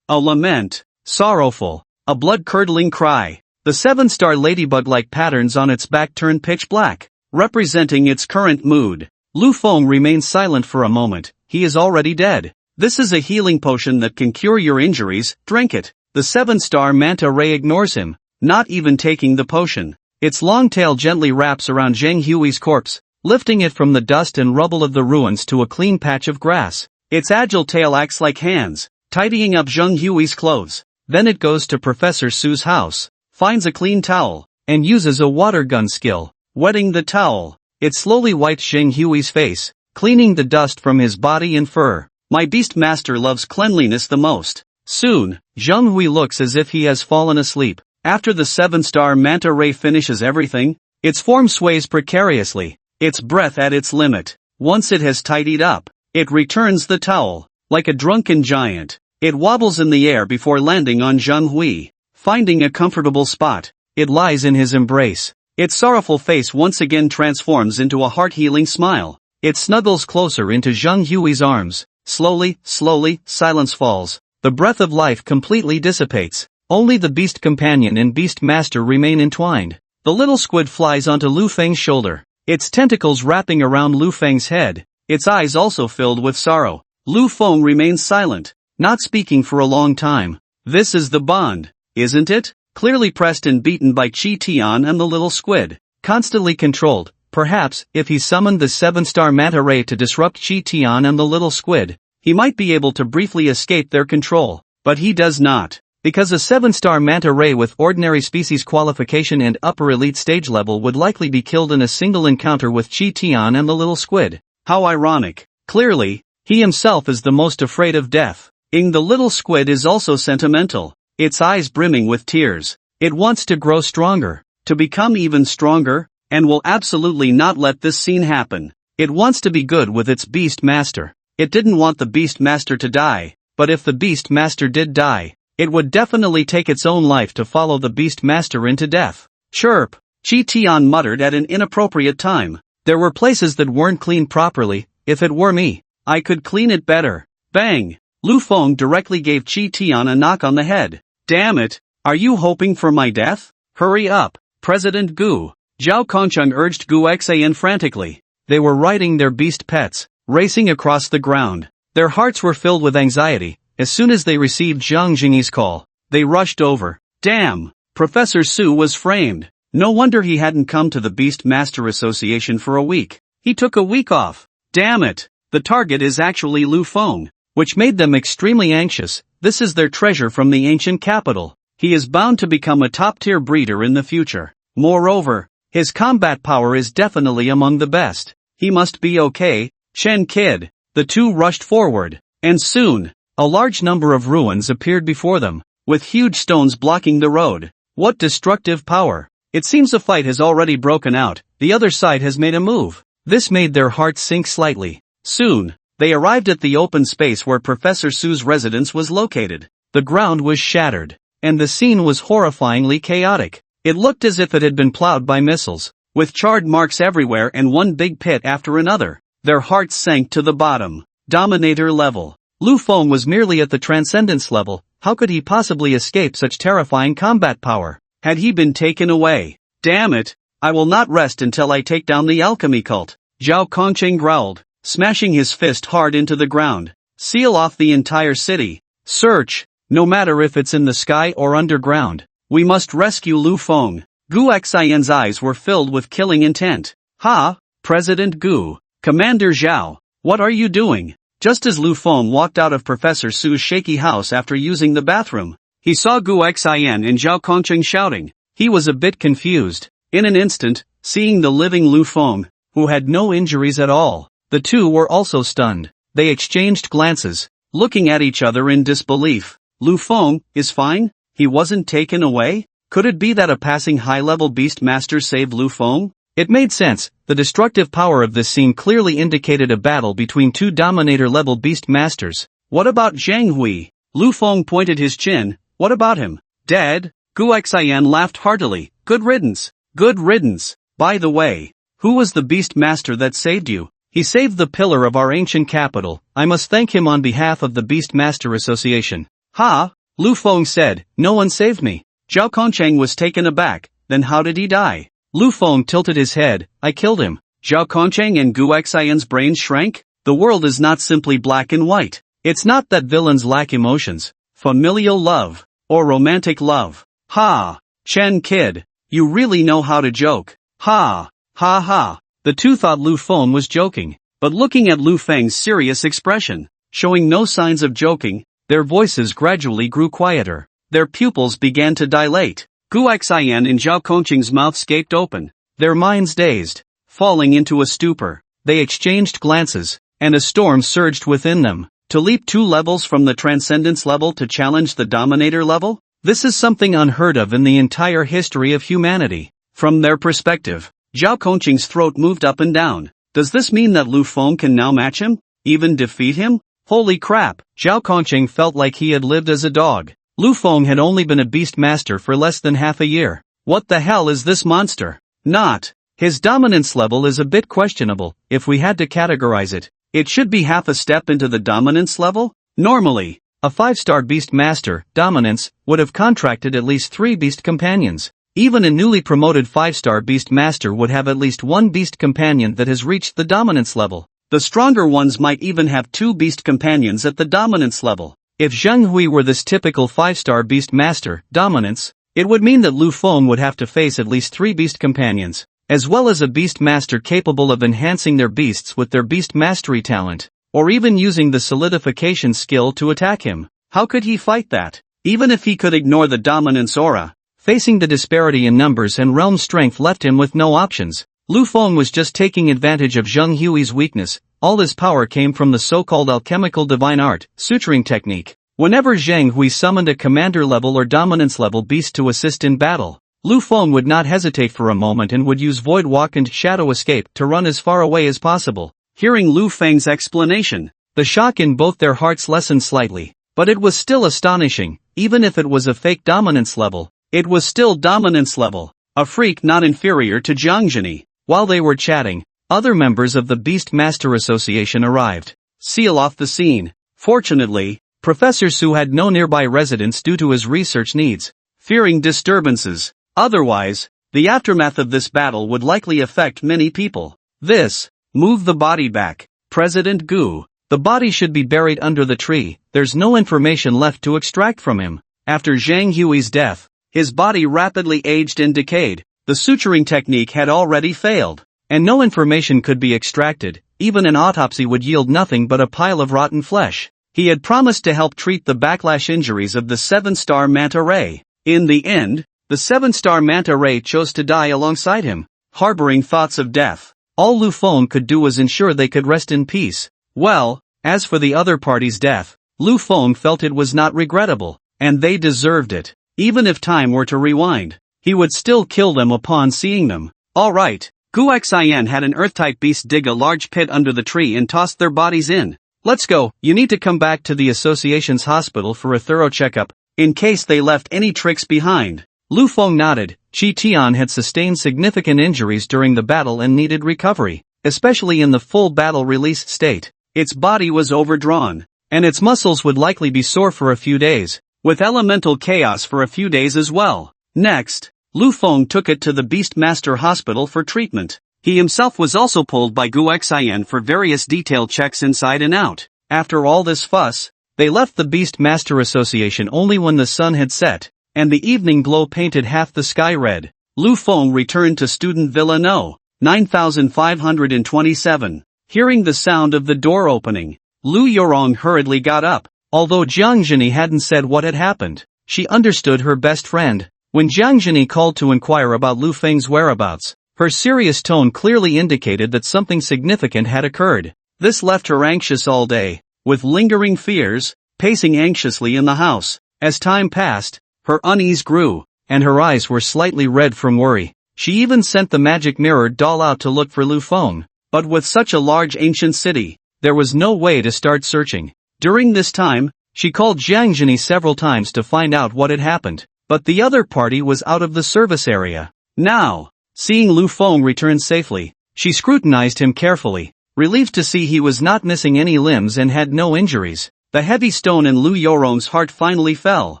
a lament, sorrowful, a blood-curdling cry. The 7-star ladybug-like patterns on its back turn pitch black, representing its current mood. Lu Feng remains silent for a moment. He is already dead. This is a healing potion that can cure your injuries. Drink it. The 7-star manta ray ignores him, not even taking the potion. Its long tail gently wraps around Zheng Hui's corpse, lifting it from the dust and rubble of the ruins to a clean patch of grass. Its agile tail acts like hands, tidying up Zheng Hui's clothes. Then it goes to Professor Su's house, finds a clean towel, and uses a water gun skill, wetting the towel. It slowly wipes Zheng Hui's face, cleaning the dust from his body and fur. My beast master loves cleanliness the most. Soon, Zheng Hui looks as if he has fallen asleep. After the 7-star manta ray finishes everything, its form sways precariously, its breath at its limit. Once it has tidied up, it returns the towel. Like a drunken giant, it wobbles in the air before landing on Zheng Hui. Finding a comfortable spot, it lies in his embrace. Its sorrowful face once again transforms into a heart-healing smile. It snuggles closer into Zheng Hui's arms. Slowly, silence falls. The breath of life completely dissipates. Only the beast companion and beast master remain entwined. The little squid flies onto Lu Feng's shoulder, its tentacles wrapping around Lu Feng's head, its eyes also filled with sorrow. Lu Feng remains silent, not speaking for a long time. This is the bond, isn't it? Clearly pressed and beaten by Chi Tian and the little squid. Constantly controlled. Perhaps, if he summoned the 7-star manta ray to disrupt Chi Tian and the little squid, he might be able to briefly escape their control. But he does not. Because a 7-star manta ray with ordinary species qualification and upper elite stage level would likely be killed in a single encounter with Chi Tian and the little squid. How ironic. Clearly, he himself is the most afraid of death. The little squid is also sentimental, its eyes brimming with tears. It wants to grow stronger, to become even stronger, and will absolutely not let this scene happen. It wants to be good with its beast master. It didn't want the beast master to die, but if the beast master did die, it would definitely take its own life to follow the beast master into death. Chirp, Chi Tian muttered at an inappropriate time. There were places that weren't cleaned properly. If it were me, I could clean it better. Bang! Lu Feng directly gave Chi Tian a knock on the head. Damn it, are you hoping for my death? Hurry up. President Gu. Zhao Kongcheng urged Gu Xan frantically. They were riding their beast pets, racing across the ground. Their hearts were filled with anxiety. As soon as they received Zhang Jingyi's call, they rushed over. Damn! Professor Su was framed. No wonder he hadn't come to the Beast Master Association for a week. He took a week off. Damn it! The target is actually Lu Feng, which made them extremely anxious. This is their treasure from the ancient capital. He is bound to become a top-tier breeder in the future. Moreover, his combat power is definitely among the best. He must be okay, Chen kid. The two rushed forward, and soon, a large number of ruins appeared before them, with huge stones blocking the road. What destructive power! It seems a fight has already broken out. The other side has made a move. This made their hearts sink slightly. Soon, they arrived at the open space where Professor Su's residence was located. The ground was shattered, and the scene was horrifyingly chaotic. It looked as if it had been plowed by missiles, with charred marks everywhere and one big pit after another. Their hearts sank to the bottom. Dominator level. Lu Feng was merely at the Transcendence level. How could he possibly escape such terrifying combat power? Had he been taken away? Damn it! I will not rest until I take down the alchemy cult. Zhao Kongcheng growled, smashing his fist hard into the ground. Seal off the entire city. Search, no matter if it's in the sky or underground. We must rescue Lu Feng. Gu Xian's eyes were filled with killing intent. Ha! President Gu. Commander Zhao, what are you doing? Just as Lu Feng walked out of Professor Su's shaky house after using the bathroom, he saw Gu Xian and Zhao Kongcheng shouting. He was a bit confused. In an instant, seeing the living Lu Feng, who had no injuries at all, the two were also stunned. They exchanged glances, looking at each other in disbelief. Lu Feng is fine? He wasn't taken away? Could it be that a passing high-level beast master saved Lu Feng? It made sense. The destructive power of this scene clearly indicated a battle between two Dominator-level beast masters. What about Zhang Hui? Lu Feng pointed his chin. What about him? Dead? Gu Xian laughed heartily. Good riddance. Good riddance. By the way, who was the beast master that saved you? He saved the pillar of our ancient capital. I must thank him on behalf of the Beast Master Association. Ha! Lu Feng said, no one saved me. Zhao Kongcheng was taken aback. Then how did he die? Lu Feng tilted his head. I killed him. Zhao Kongcheng and Gu Xian's brains shrank. The world is not simply black and white. It's not that villains lack emotions, familial love, or romantic love. Ha! Chen kid, you really know how to joke. Ha! Ha ha! The two thought Lu Feng was joking, but looking at Lu Feng's serious expression, showing no signs of joking, their voices gradually grew quieter. Their pupils began to dilate. Gu Xian and Zhao Kongcheng's mouths gaped open, their minds dazed, falling into a stupor. They exchanged glances, and a storm surged within them. To leap 2 levels from the Transcendence level to challenge the Dominator level? This is something unheard of in the entire history of humanity. From their perspective, Zhao Kongcheng's throat moved up and down. Does this mean that Lu Feng can now match him? Even defeat him? Holy crap! Zhao Kongcheng felt like he had lived as a dog. Lu Feng had only been a beast master for less than half a year. What the hell is this monster? Not. His dominance level is a bit questionable. If we had to categorize it, it should be half a step into the dominance level? Normally, a 5-star beast master, dominance, would have contracted at least 3 beast companions. Even a newly promoted 5-star beast master would have at least 1 beast companion that has reached the dominance level. The stronger ones might even have 2 beast companions at the dominance level. If Zheng Hui were this typical 5-star beast master, dominance, it would mean that Lu Feng would have to face at least 3 beast companions, as well as a beast master capable of enhancing their beasts with their beast mastery talent, or even using the solidification skill to attack him. How could he fight that? Even if he could ignore the dominance aura, facing the disparity in numbers and realm strength left him with no options. Lu Feng was just taking advantage of Zheng Hui's weakness. All his power came from the so-called alchemical divine art, suturing technique. Whenever Zheng Hui summoned a commander level or dominance level beast to assist in battle, Lu Feng would not hesitate for a moment and would use Void Walk and Shadow Escape to run as far away as possible. Hearing Lu Feng's explanation, the shock in both their hearts lessened slightly, but it was still astonishing. Even if it was a fake dominance level, it was still dominance level, a freak not inferior to Zhang Zhini. While they were chatting, other members of the Beast Master Association arrived. Seal off the scene. Fortunately, Professor Su had no nearby residence due to his research needs, fearing disturbances. Otherwise, The aftermath of this battle would likely affect many people. This. Move the body back. President Gu. The body should be buried under the tree, there's no information left to extract from him. After Zhang Hui's death, his body rapidly aged and decayed. The suturing technique had already failed, and no information could be extracted. Even an autopsy would yield nothing but a pile of rotten flesh. He had promised to help treat the backlash injuries of the 7-star Manta Ray. In the end, the 7-star Manta Ray chose to die alongside him, harboring thoughts of death. All Lu Feng could do was ensure they could rest in peace. Well, as for the other party's death, Lu Feng felt it was not regrettable, and they deserved it. Even if time were to rewind, he would still kill them upon seeing them. Alright, Gu Xian had an earth-type beast dig a large pit under the tree and tossed their bodies in. Let's go, you need to come back to the association's hospital for a thorough checkup, in case they left any tricks behind. Lu Feng nodded. Chi Tian had sustained significant injuries during the battle and needed recovery, especially in the full battle release state. Its body was overdrawn, and its muscles would likely be sore for a few days, with elemental chaos for a few days as well. Next, Lu Feng took it to the Beastmaster Hospital for treatment. He himself was also pulled by Gu Xian for various detailed checks inside and out. After all this fuss, they left the Beastmaster Association only when the sun had set, and the evening glow painted half the sky red. Lu Feng returned to Student Villa No. 9527. Hearing the sound of the door opening, Lu Yorong hurriedly got up. Although Jiang Zhini hadn't said what had happened, she understood her best friend. When Jiang Zhini called to inquire about Lu Feng's whereabouts, her serious tone clearly indicated that something significant had occurred. This left her anxious all day, with lingering fears, pacing anxiously in the house. As time passed, her unease grew, and her eyes were slightly red from worry. She even sent the magic mirror doll out to look for Lu Feng. But with such a large ancient city, there was no way to start searching. During this time, she called Jiang Zhini several times to find out what had happened, but the other party was out of the service area. Now, seeing Lu Feng return safely, she scrutinized him carefully, relieved to see he was not missing any limbs and had no injuries. The heavy stone in Lu Yorong's heart finally fell,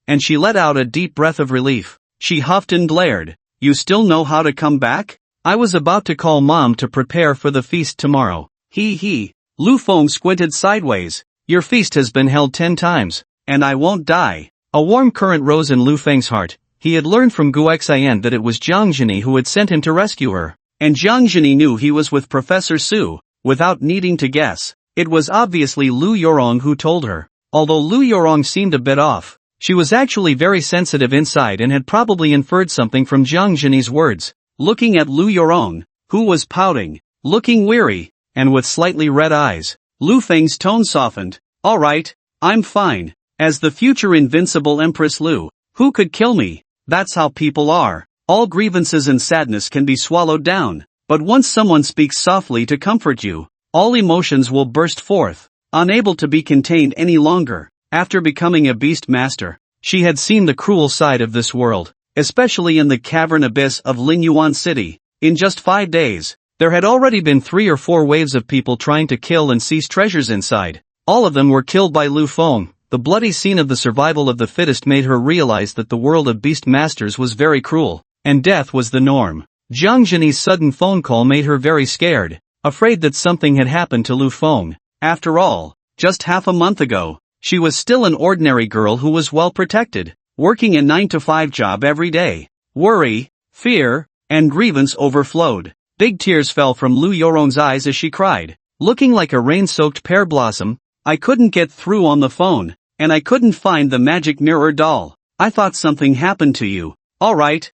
and she let out a deep breath of relief. She huffed and glared. You still know how to come back? I was about to call Mom to prepare for the feast tomorrow. He. Lu Feng squinted sideways. Your feast has been held 10 times, and I won't die. A warm current rose in Lu Feng's heart. He had learned from Gu Xian that it was Jiang Zhini who had sent him to rescue her. And Jiang Zhini knew he was with Professor Su, without needing to guess. It was obviously Lu Yorong who told her. Although Lu Yorong seemed a bit off, she was actually very sensitive inside and had probably inferred something from Jiang Zhini's words. Looking at Lu Yorong, who was pouting, looking weary, and with slightly red eyes, Lu Feng's tone softened. Alright, I'm fine. As the future invincible Empress Lu, who could kill me? That's how people are. All grievances and sadness can be swallowed down, but once someone speaks softly to comfort you, all emotions will burst forth, unable to be contained any longer. After becoming a beast master, she had seen the cruel side of this world, especially in the cavern abyss of Linyuan City. In just 5 days, there had already been 3 or 4 waves of people trying to kill and seize treasures inside. All of them were killed by Lu Feng. The bloody scene of the survival of the fittest made her realize that the world of beast masters was very cruel, and death was the norm. Jiang Zhini's sudden phone call made her very scared, afraid that something had happened to Lu Feng. After all, just half a month ago, she was still an ordinary girl who was well protected, working a 9-to-5 job every day. Worry, fear, and grievance overflowed. Big tears fell from Lu Yorong's eyes as she cried, looking like a rain-soaked pear blossom. I couldn't get through on the phone, and I couldn't find the magic mirror doll. I thought something happened to you. Alright,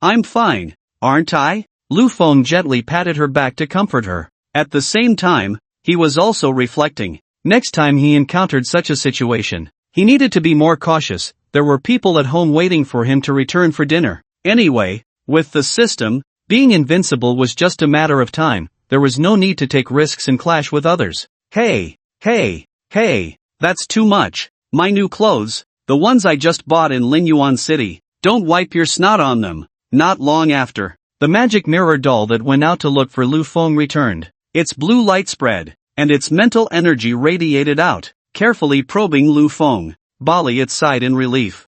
I'm fine, aren't I? Lu Feng gently patted her back to comfort her. At the same time, he was also reflecting. Next time he encountered such a situation, he needed to be more cautious. There were people at home waiting for him to return for dinner. Anyway, with the system, being invincible was just a matter of time. There was no need to take risks and clash with others. Hey, that's too much. My new clothes, the ones I just bought in Linyuan City, don't wipe your snot on them. Not long after, the magic mirror doll that went out to look for Lu Feng returned. Its blue light spread, and its mental energy radiated out, carefully probing Lu Feng. Bali sighed in relief.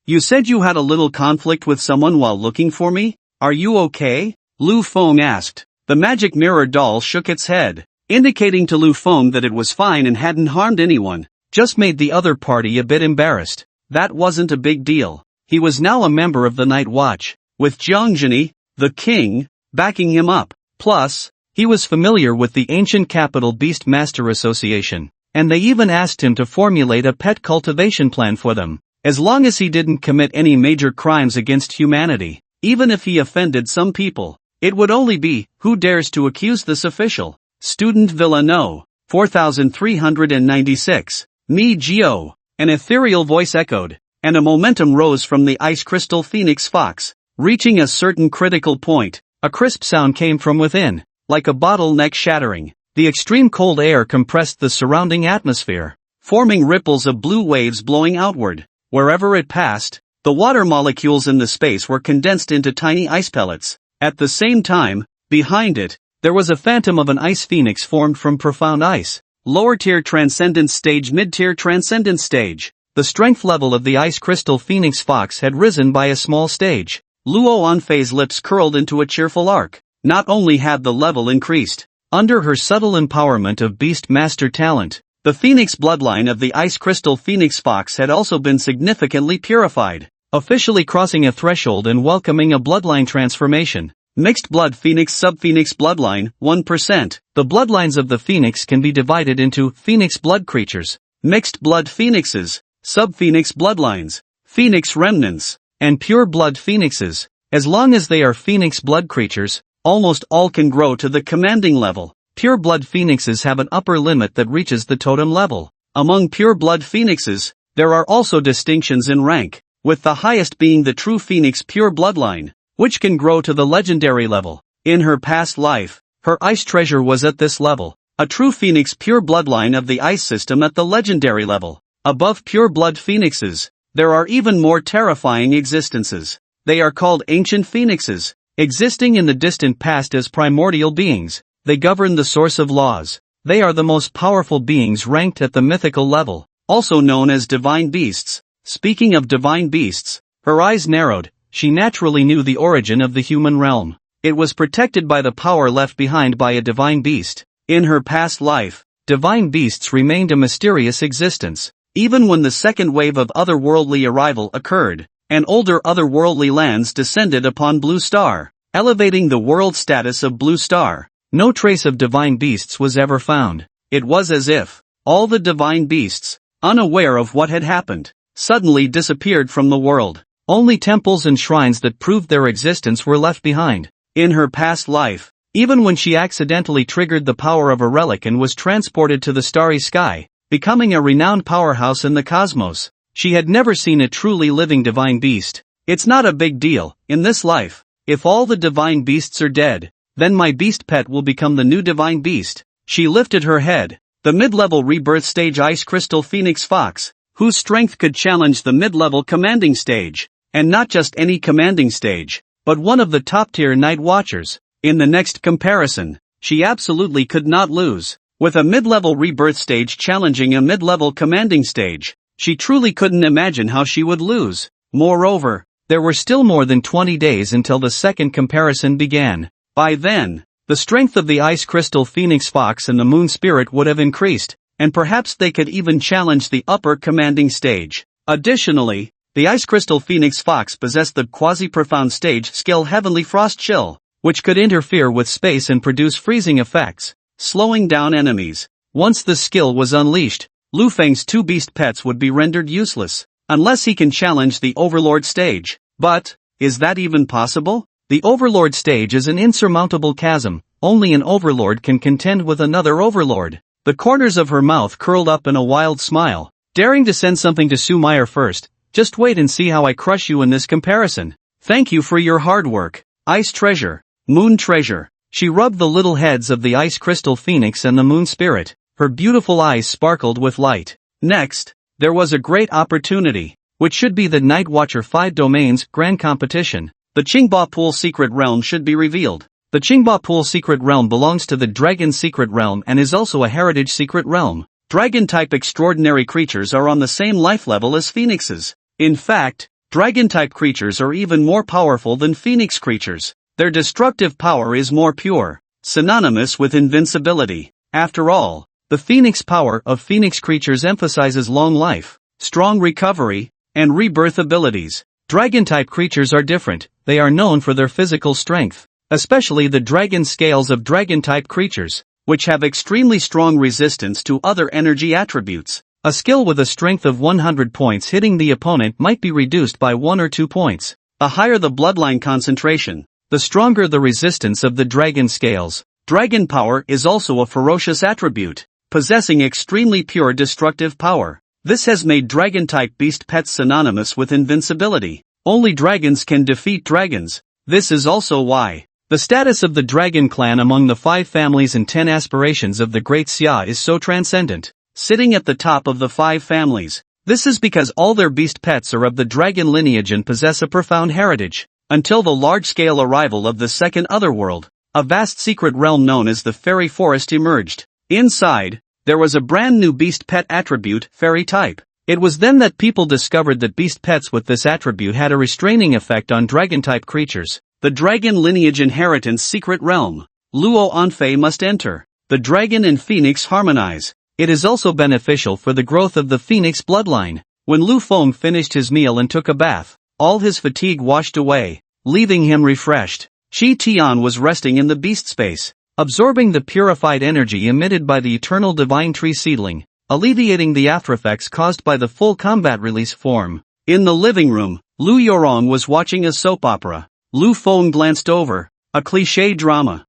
You said you had a little conflict with someone while looking for me? Are you okay? Lu Feng asked. The magic mirror doll shook its head, indicating to Lu Feng that it was fine and hadn't harmed anyone, just made the other party a bit embarrassed. That wasn't a big deal. He was now a member of the Night Watch, with Jiangjini, the king, backing him up. Plus, he was familiar with the ancient capital Beast Master Association, and they even asked him to formulate a pet cultivation plan for them, as long as he didn't commit any major crimes against humanity. Even if he offended some people, it would only be, who dares to accuse this official? Student Villano, 4396. Mi Gio. An ethereal voice echoed, and a momentum rose from the ice crystal phoenix fox. Reaching a certain critical point, a crisp sound came from within, like a bottleneck shattering. The extreme cold air compressed the surrounding atmosphere, forming ripples of blue waves blowing outward. Wherever it passed, the water molecules in the space were condensed into tiny ice pellets. At the same time, behind it, there was a phantom of an ice phoenix formed from profound ice. Lower-tier Transcendence Stage, Mid-tier Transcendence Stage. The strength level of the ice crystal phoenix fox had risen by a small stage. Luo Anfei's lips curled into a cheerful arc. Not only had the level increased, under her subtle empowerment of Beast Master talent, the phoenix bloodline of the ice crystal phoenix fox had also been significantly purified, officially crossing a threshold and welcoming a bloodline transformation. Mixed blood phoenix subphoenix bloodline, 1%. The bloodlines of the phoenix can be divided into phoenix blood creatures, mixed blood phoenixes, subphoenix bloodlines, phoenix remnants, and pure blood phoenixes. As long as they are phoenix blood creatures, almost all can grow to the commanding level. Pure blood phoenixes have an upper limit that reaches the totem level. Among pure blood phoenixes, there are also distinctions in rank, with the highest being the true phoenix pure bloodline, which can grow to the legendary level. In her past life, her ice treasure was at this level, a true phoenix pure bloodline of the ice system at the legendary level. Above pure blood phoenixes, there are even more terrifying existences. They are called ancient phoenixes, existing in the distant past as primordial beings. They govern the source of laws. They are the most powerful beings ranked at the mythical level, also known as divine beasts. Speaking of divine beasts, her eyes narrowed. She naturally knew the origin of the human realm. It was protected by the power left behind by a divine beast. In her past life, divine beasts remained a mysterious existence. Even when the second wave of otherworldly arrival occurred, and older otherworldly lands descended upon Blue Star, elevating the world status of Blue Star, no trace of divine beasts was ever found. It was as if all the divine beasts, unaware of what had happened, suddenly disappeared from the world. Only temples and shrines that proved their existence were left behind. In her past life, even when she accidentally triggered the power of a relic and was transported to the starry sky, becoming a renowned powerhouse in the cosmos, she had never seen a truly living divine beast. It's not a big deal, in this life. If all the divine beasts are dead, then my beast pet will become the new divine beast. She lifted her head. The mid-level rebirth stage ice crystal phoenix fox, whose strength could challenge the mid-level commanding stage. And not just any commanding stage, but one of the top-tier night watchers. In the next comparison, she absolutely could not lose. With a mid-level rebirth stage challenging a mid-level commanding stage, she truly couldn't imagine how she would lose. Moreover, there were still more than 20 days until the second comparison began. By then, the strength of the ice crystal phoenix fox and the moon spirit would have increased, and perhaps they could even challenge the upper commanding stage. Additionally, the ice crystal phoenix fox possessed the quasi-profound stage skill Heavenly Frost Chill, which could interfere with space and produce freezing effects, slowing down enemies. Once the skill was unleashed, Lu Feng's two beast pets would be rendered useless, unless he can challenge the Overlord stage. But, is that even possible? The Overlord stage is an insurmountable chasm. Only an Overlord can contend with another Overlord. The corners of her mouth curled up in a wild smile, daring to send something to Su Meyer first. Just wait and see how I crush you in this comparison. Thank you for your hard work. Ice treasure. Moon treasure. She rubbed the little heads of the ice crystal phoenix and the moon spirit. Her beautiful eyes sparkled with light. Next, there was a great opportunity, which should be the Night Watcher 5 Domains Grand Competition. The Qingba Pool Secret Realm should be revealed. The Qingba Pool Secret Realm belongs to the Dragon Secret Realm and is also a Heritage Secret Realm. Dragon-type extraordinary creatures are on the same life level as phoenixes. In fact, Dragon-type creatures are even more powerful than phoenix creatures. Their destructive power is more pure, synonymous with invincibility. After all, the phoenix power of phoenix creatures emphasizes long life, strong recovery, and rebirth abilities. Dragon-type creatures are different. They are known for their physical strength, especially the dragon scales of dragon-type creatures, which have extremely strong resistance to other energy attributes. A skill with a strength of 100 points hitting the opponent might be reduced by 1 or 2 points. The higher the bloodline concentration, the stronger the resistance of the dragon scales. Dragon power is also a ferocious attribute, possessing extremely pure destructive power. This has made dragon-type beast pets synonymous with invincibility. Only dragons can defeat dragons. This is also why the status of the dragon clan among the 5 families and 10 aspirations of the Great Xia is so transcendent, sitting at the top of the 5 families. This is because all their beast pets are of the dragon lineage and possess a profound heritage. Until the large-scale arrival of the second otherworld, a vast secret realm known as the Fairy Forest emerged. Inside, there was a brand new beast pet attribute, fairy type. It was then that people discovered that beast pets with this attribute had a restraining effect on dragon-type creatures. The dragon lineage inheritance secret realm. Luo Anfei must enter. The dragon and phoenix harmonize. It is also beneficial for the growth of the phoenix bloodline. When Lu Feng finished his meal and took a bath, all his fatigue washed away, leaving him refreshed. Qi Tian was resting in the beast space, absorbing the purified energy emitted by the eternal divine tree seedling, alleviating the aftereffects caused by the full combat release form. In the living room, Lu Yorong was watching a soap opera. Lu Feng glanced over. A cliché drama.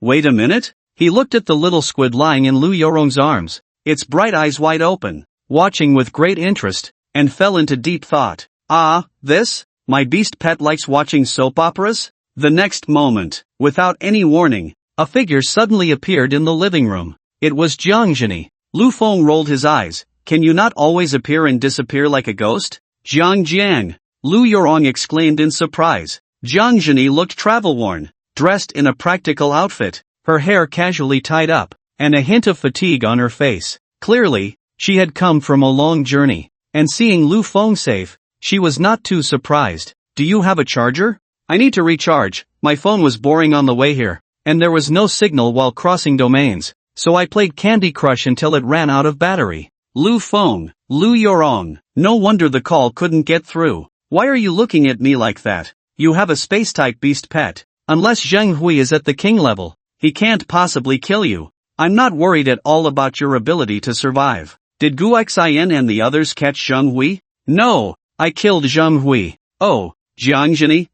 Wait a minute? He looked at the little squid lying in Lu Yorong's arms, its bright eyes wide open, watching with great interest, and fell into deep thought. This? My beast pet likes watching soap operas? The next moment, without any warning, a figure suddenly appeared in the living room. It was Jiang Zhini. Lu Feng rolled his eyes. Can you not always appear and disappear like a ghost? Jiang Jiang! Lu Yorong exclaimed in surprise. Jiang Zhini looked travel-worn, dressed in a practical outfit, her hair casually tied up, and a hint of fatigue on her face. Clearly, she had come from a long journey, and seeing Lu Feng safe, she was not too surprised. Do you have a charger? I need to recharge. My phone was boring on the way here, and there was no signal while crossing domains, so I played Candy Crush until it ran out of battery. Lu Feng, Lu Yorong. No wonder the call couldn't get through. Why are you looking at me like that? You have a space-type beast pet. Unless Zheng Hui is at the king level, he can't possibly kill you. I'm not worried at all about your ability to survive. Did Guxian and the others catch Zheng Hui? No, I killed Zheng Hui. Oh, Jiang Zhini,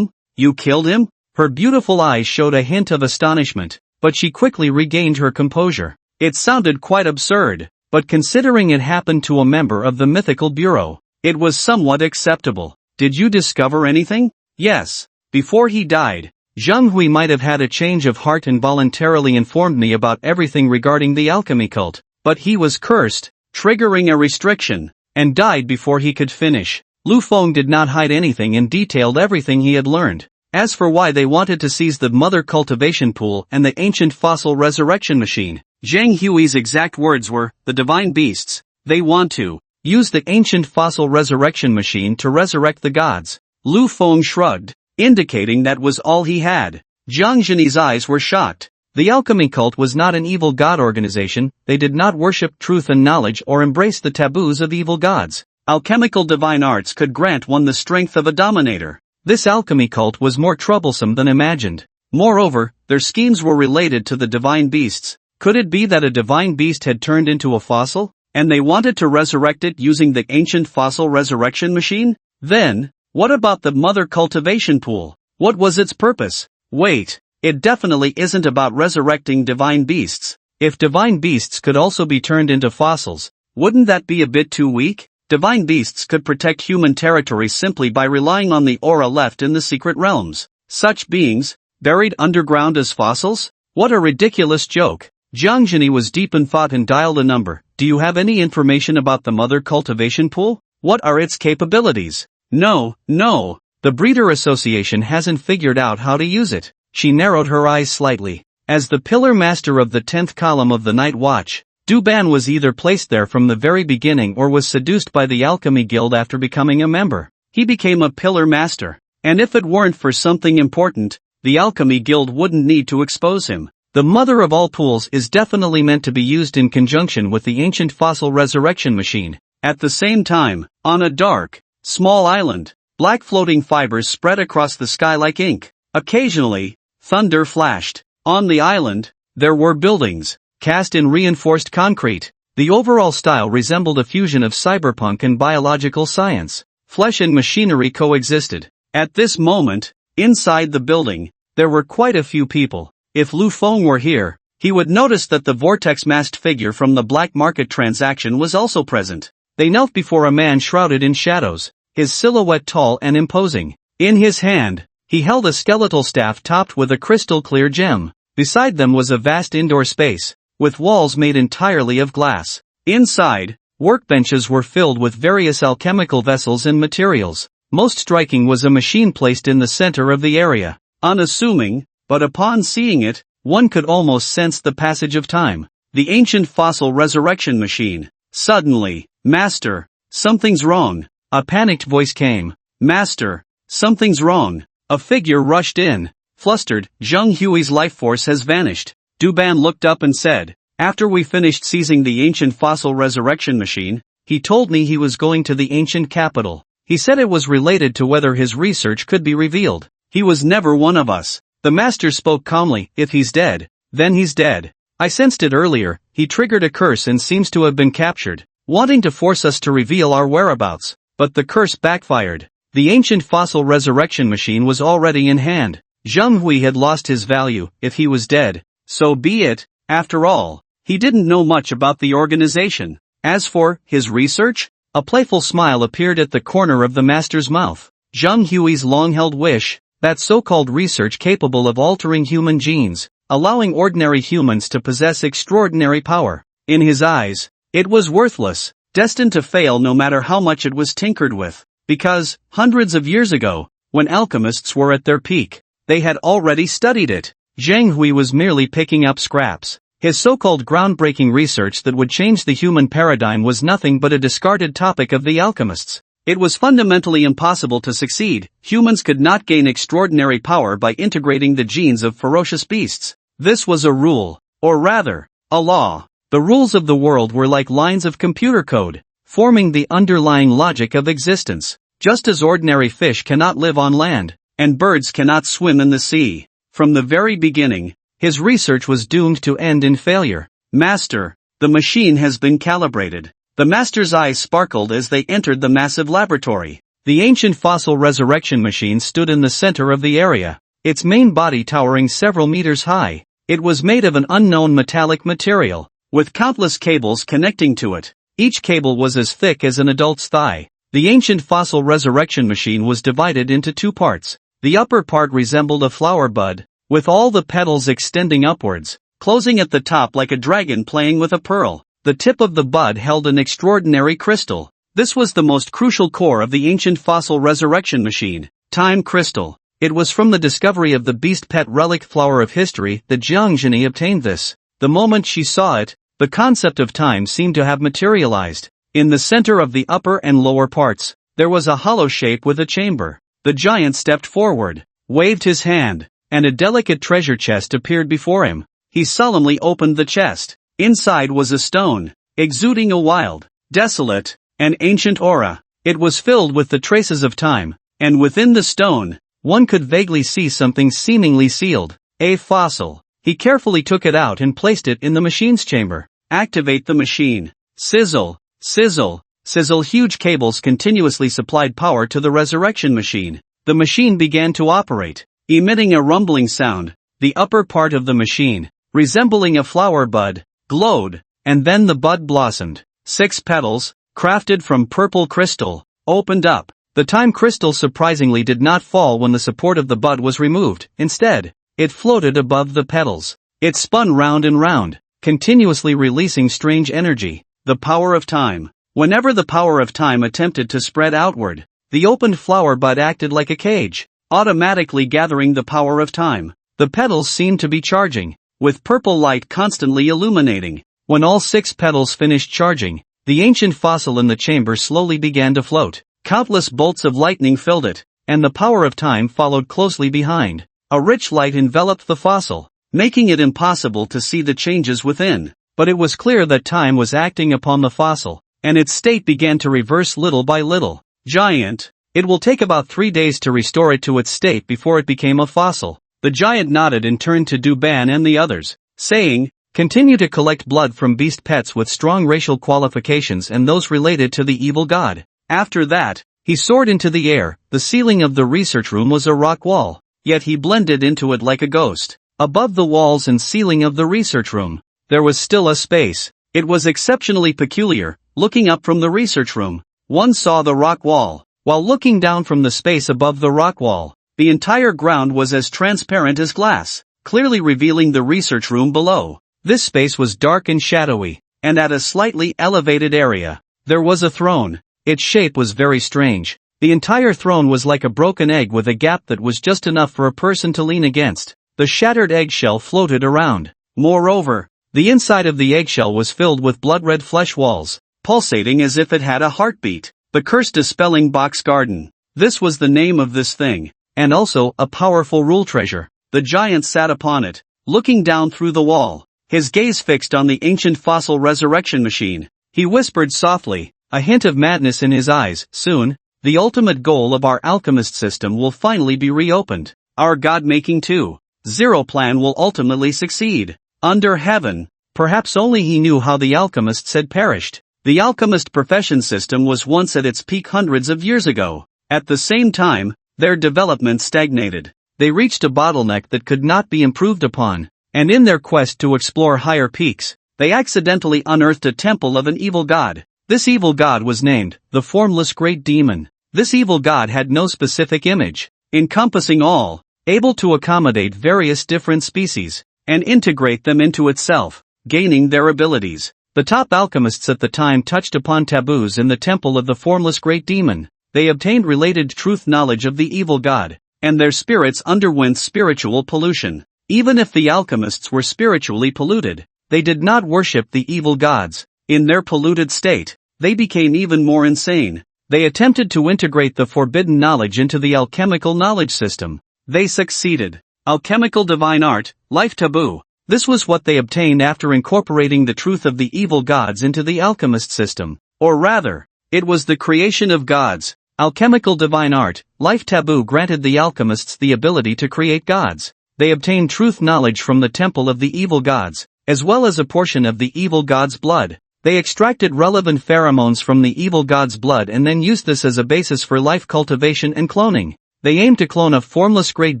you killed him? Her beautiful eyes showed a hint of astonishment, but she quickly regained her composure. It sounded quite absurd, but considering it happened to a member of the Mythical Bureau, it was somewhat acceptable. Did you discover anything? Yes. Before he died, Zheng Hui might have had a change of heart and voluntarily informed me about everything regarding the alchemy cult, but he was cursed, triggering a restriction, and died before he could finish. Lu Feng did not hide anything and detailed everything he had learned. As for why they wanted to seize the mother cultivation pool and the ancient fossil resurrection machine, Zheng Hui's exact words were, the divine beasts, they want to use the ancient fossil resurrection machine to resurrect the gods. Lu Feng shrugged, indicating that was all he had. Jiang Zhini's eyes were shocked. The alchemy cult was not an evil god organization. They did not worship truth and knowledge or embrace the taboos of evil gods. Alchemical divine arts could grant one the strength of a dominator. This alchemy cult was more troublesome than imagined. Moreover, their schemes were related to the divine beasts. Could it be that a divine beast had turned into a fossil, and they wanted to resurrect it using the ancient fossil resurrection machine? Then, what about the mother cultivation pool? What was its purpose? Wait, it definitely isn't about resurrecting divine beasts. If divine beasts could also be turned into fossils, wouldn't that be a bit too weak? Divine beasts could protect human territory simply by relying on the aura left in the secret realms. Such beings, buried underground as fossils? What a ridiculous joke. Jiang Zhini was deep in thought and dialed a number. Do you have any information about the mother cultivation pool? What are its capabilities? No, the Breeder Association hasn't figured out how to use it. She narrowed her eyes slightly. As the pillar master of the 10th column of the Night Watch, Duban was either placed there from the very beginning or was seduced by the Alchemy Guild after becoming a member. he became a pillar master. And if it weren't for something important, the Alchemy Guild wouldn't need to expose him. The mother of all pools is definitely meant to be used in conjunction with the ancient fossil resurrection machine. At the same time, on a dark, small island, black floating fibers spread across the sky like ink. Occasionally, thunder flashed. On the island, there were buildings, cast in reinforced concrete. The overall style resembled a fusion of cyberpunk and biological science. Flesh and machinery coexisted. At this moment, inside the building, there were quite a few people. If Lu Feng were here, he would notice that the vortex-masked figure from the black market transaction was also present. They knelt before a man shrouded in shadows, his silhouette tall and imposing. In his hand, he held a skeletal staff topped with a crystal-clear gem. Beside them was a vast indoor space, with walls made entirely of glass. Inside, workbenches were filled with various alchemical vessels and materials. Most striking was a machine placed in the center of the area. Unassuming, but upon seeing it, one could almost sense the passage of time. The ancient fossil resurrection machine. Suddenly, Master, something's wrong. A panicked voice came. Master, something's wrong. A figure rushed in. Flustered, Zheng Hui's life force has vanished. Duban looked up and said, after we finished seizing the ancient fossil resurrection machine, he told me he was going to the ancient capital. He said it was related to whether his research could be revealed. He was never one of us. The master spoke calmly, if he's dead, then he's dead. I sensed it earlier, he triggered a curse and seems to have been captured, wanting to force us to reveal our whereabouts. But the curse backfired. The ancient fossil resurrection machine was already in hand. Zheng Hui had lost his value. If he was dead, so be it. After all, he didn't know much about the organization. As for his research, a playful smile appeared at the corner of the master's mouth. Zheng Hui's long-held wish, that so-called research capable of altering human genes, allowing ordinary humans to possess extraordinary power. In his eyes, it was worthless, destined to fail no matter how much it was tinkered with. Because, hundreds of years ago, when alchemists were at their peak, they had already studied it. Zheng Hui was merely picking up scraps. His so-called groundbreaking research that would change the human paradigm was nothing but a discarded topic of the alchemists. It was fundamentally impossible to succeed. Humans could not gain extraordinary power by integrating the genes of ferocious beasts. This was a rule, or rather, a law. The rules of the world were like lines of computer code, forming the underlying logic of existence. Just as ordinary fish cannot live on land, and birds cannot swim in the sea. From the very beginning, his research was doomed to end in failure. Master, the machine has been calibrated. The master's eyes sparkled as they entered the massive laboratory. The ancient fossil resurrection machine stood in the center of the area, its main body towering several meters high. It was made of an unknown metallic material, with countless cables connecting to it. Each cable was as thick as an adult's thigh. The ancient fossil resurrection machine was divided into two parts. The upper part resembled a flower bud, with all the petals extending upwards, closing at the top like a dragon playing with a pearl. The tip of the bud held an extraordinary crystal. This was the most crucial core of the ancient fossil resurrection machine, Time Crystal. It was from the discovery of the beast pet relic Flower of History that Jiang Zhini obtained this. The moment she saw it, the concept of time seemed to have materialized. In the center of the upper and lower parts, there was a hollow shape with a chamber. The giant stepped forward, waved his hand, and a delicate treasure chest appeared before him. He solemnly opened the chest. Inside was a stone, exuding a wild, desolate, and ancient aura. It was filled with the traces of time, and within the stone, one could vaguely see something seemingly sealed. A fossil. He carefully took it out and placed it in the machine's chamber. Activate the machine. Sizzle, sizzle, sizzle. Huge cables continuously supplied power to the resurrection machine. The machine began to operate, emitting a rumbling sound. The upper part of the machine, resembling a flower bud, glowed, and then the bud blossomed. 6 petals, crafted from purple crystal, opened up. The time crystal surprisingly did not fall when the support of the bud was removed. Instead, it floated above the petals. It spun round and round, continuously releasing strange energy. The power of time. Whenever the power of time attempted to spread outward, the opened flower bud acted like a cage, automatically gathering the power of time. The petals seemed to be charging, with purple light constantly illuminating. When all 6 petals finished charging, the ancient fossil in the chamber slowly began to float, Countless bolts of lightning filled it, and the power of time followed closely behind. A rich light enveloped the fossil, making it impossible to see the changes within. But it was clear that time was acting upon the fossil, and its state began to reverse little by little. Giant. It will take about 3 days to restore it to its state before it became a fossil. The giant nodded and turned to Duban and the others, saying, continue to collect blood from beast pets with strong racial qualifications and those related to the evil god. After that, he soared into the air. The ceiling of the research room was a rock wall, yet he blended into it like a ghost. Above the walls and ceiling of the research room, there was still a space. It was exceptionally peculiar. Looking up from the research room, one saw the rock wall, while looking down from the space above the rock wall, the entire ground was as transparent as glass, clearly revealing the research room below. This space was dark and shadowy, and at a slightly elevated area, there was a throne. Its shape was very strange. The entire throne was like a broken egg with a gap that was just enough for a person to lean against. The shattered eggshell floated around. Moreover, the inside of the eggshell was filled with blood-red flesh walls, pulsating as if it had a heartbeat. The curse-dispelling box garden. This was the name of this thing, and also a powerful rule treasure. The giant sat upon it, looking down through the wall, his gaze fixed on the ancient fossil resurrection machine. He whispered softly, a hint of madness in his eyes, soon, the ultimate goal of our alchemist system will finally be reopened. Our God-making 2.0 plan will ultimately succeed. Under heaven, perhaps only he knew how the alchemists had perished. The alchemist profession system was once at its peak hundreds of years ago. At the same time, their development stagnated. They reached a bottleneck that could not be improved upon, and in their quest to explore higher peaks, they accidentally unearthed a temple of an evil god. This evil god was named the Formless Great Demon. This evil god had no specific image, encompassing all, able to accommodate various different species, and integrate them into itself, gaining their abilities. The top alchemists at the time touched upon taboos in the temple of the Formless Great Demon. They obtained related truth knowledge of the evil god, and their spirits underwent spiritual pollution. Even if the alchemists were spiritually polluted, they did not worship the evil gods. In their polluted state, they became even more insane. They attempted to integrate the forbidden knowledge into the alchemical knowledge system. They succeeded. Alchemical divine art, life taboo. This was what they obtained after incorporating the truth of the evil gods into the alchemist system. Or rather, it was the creation of gods. Alchemical divine art, life taboo granted the alchemists the ability to create gods. They obtained truth knowledge from the temple of the evil gods, as well as a portion of the evil god's blood. They extracted relevant pheromones from the evil god's blood and then used this as a basis for life cultivation and cloning. They aimed to clone a formless great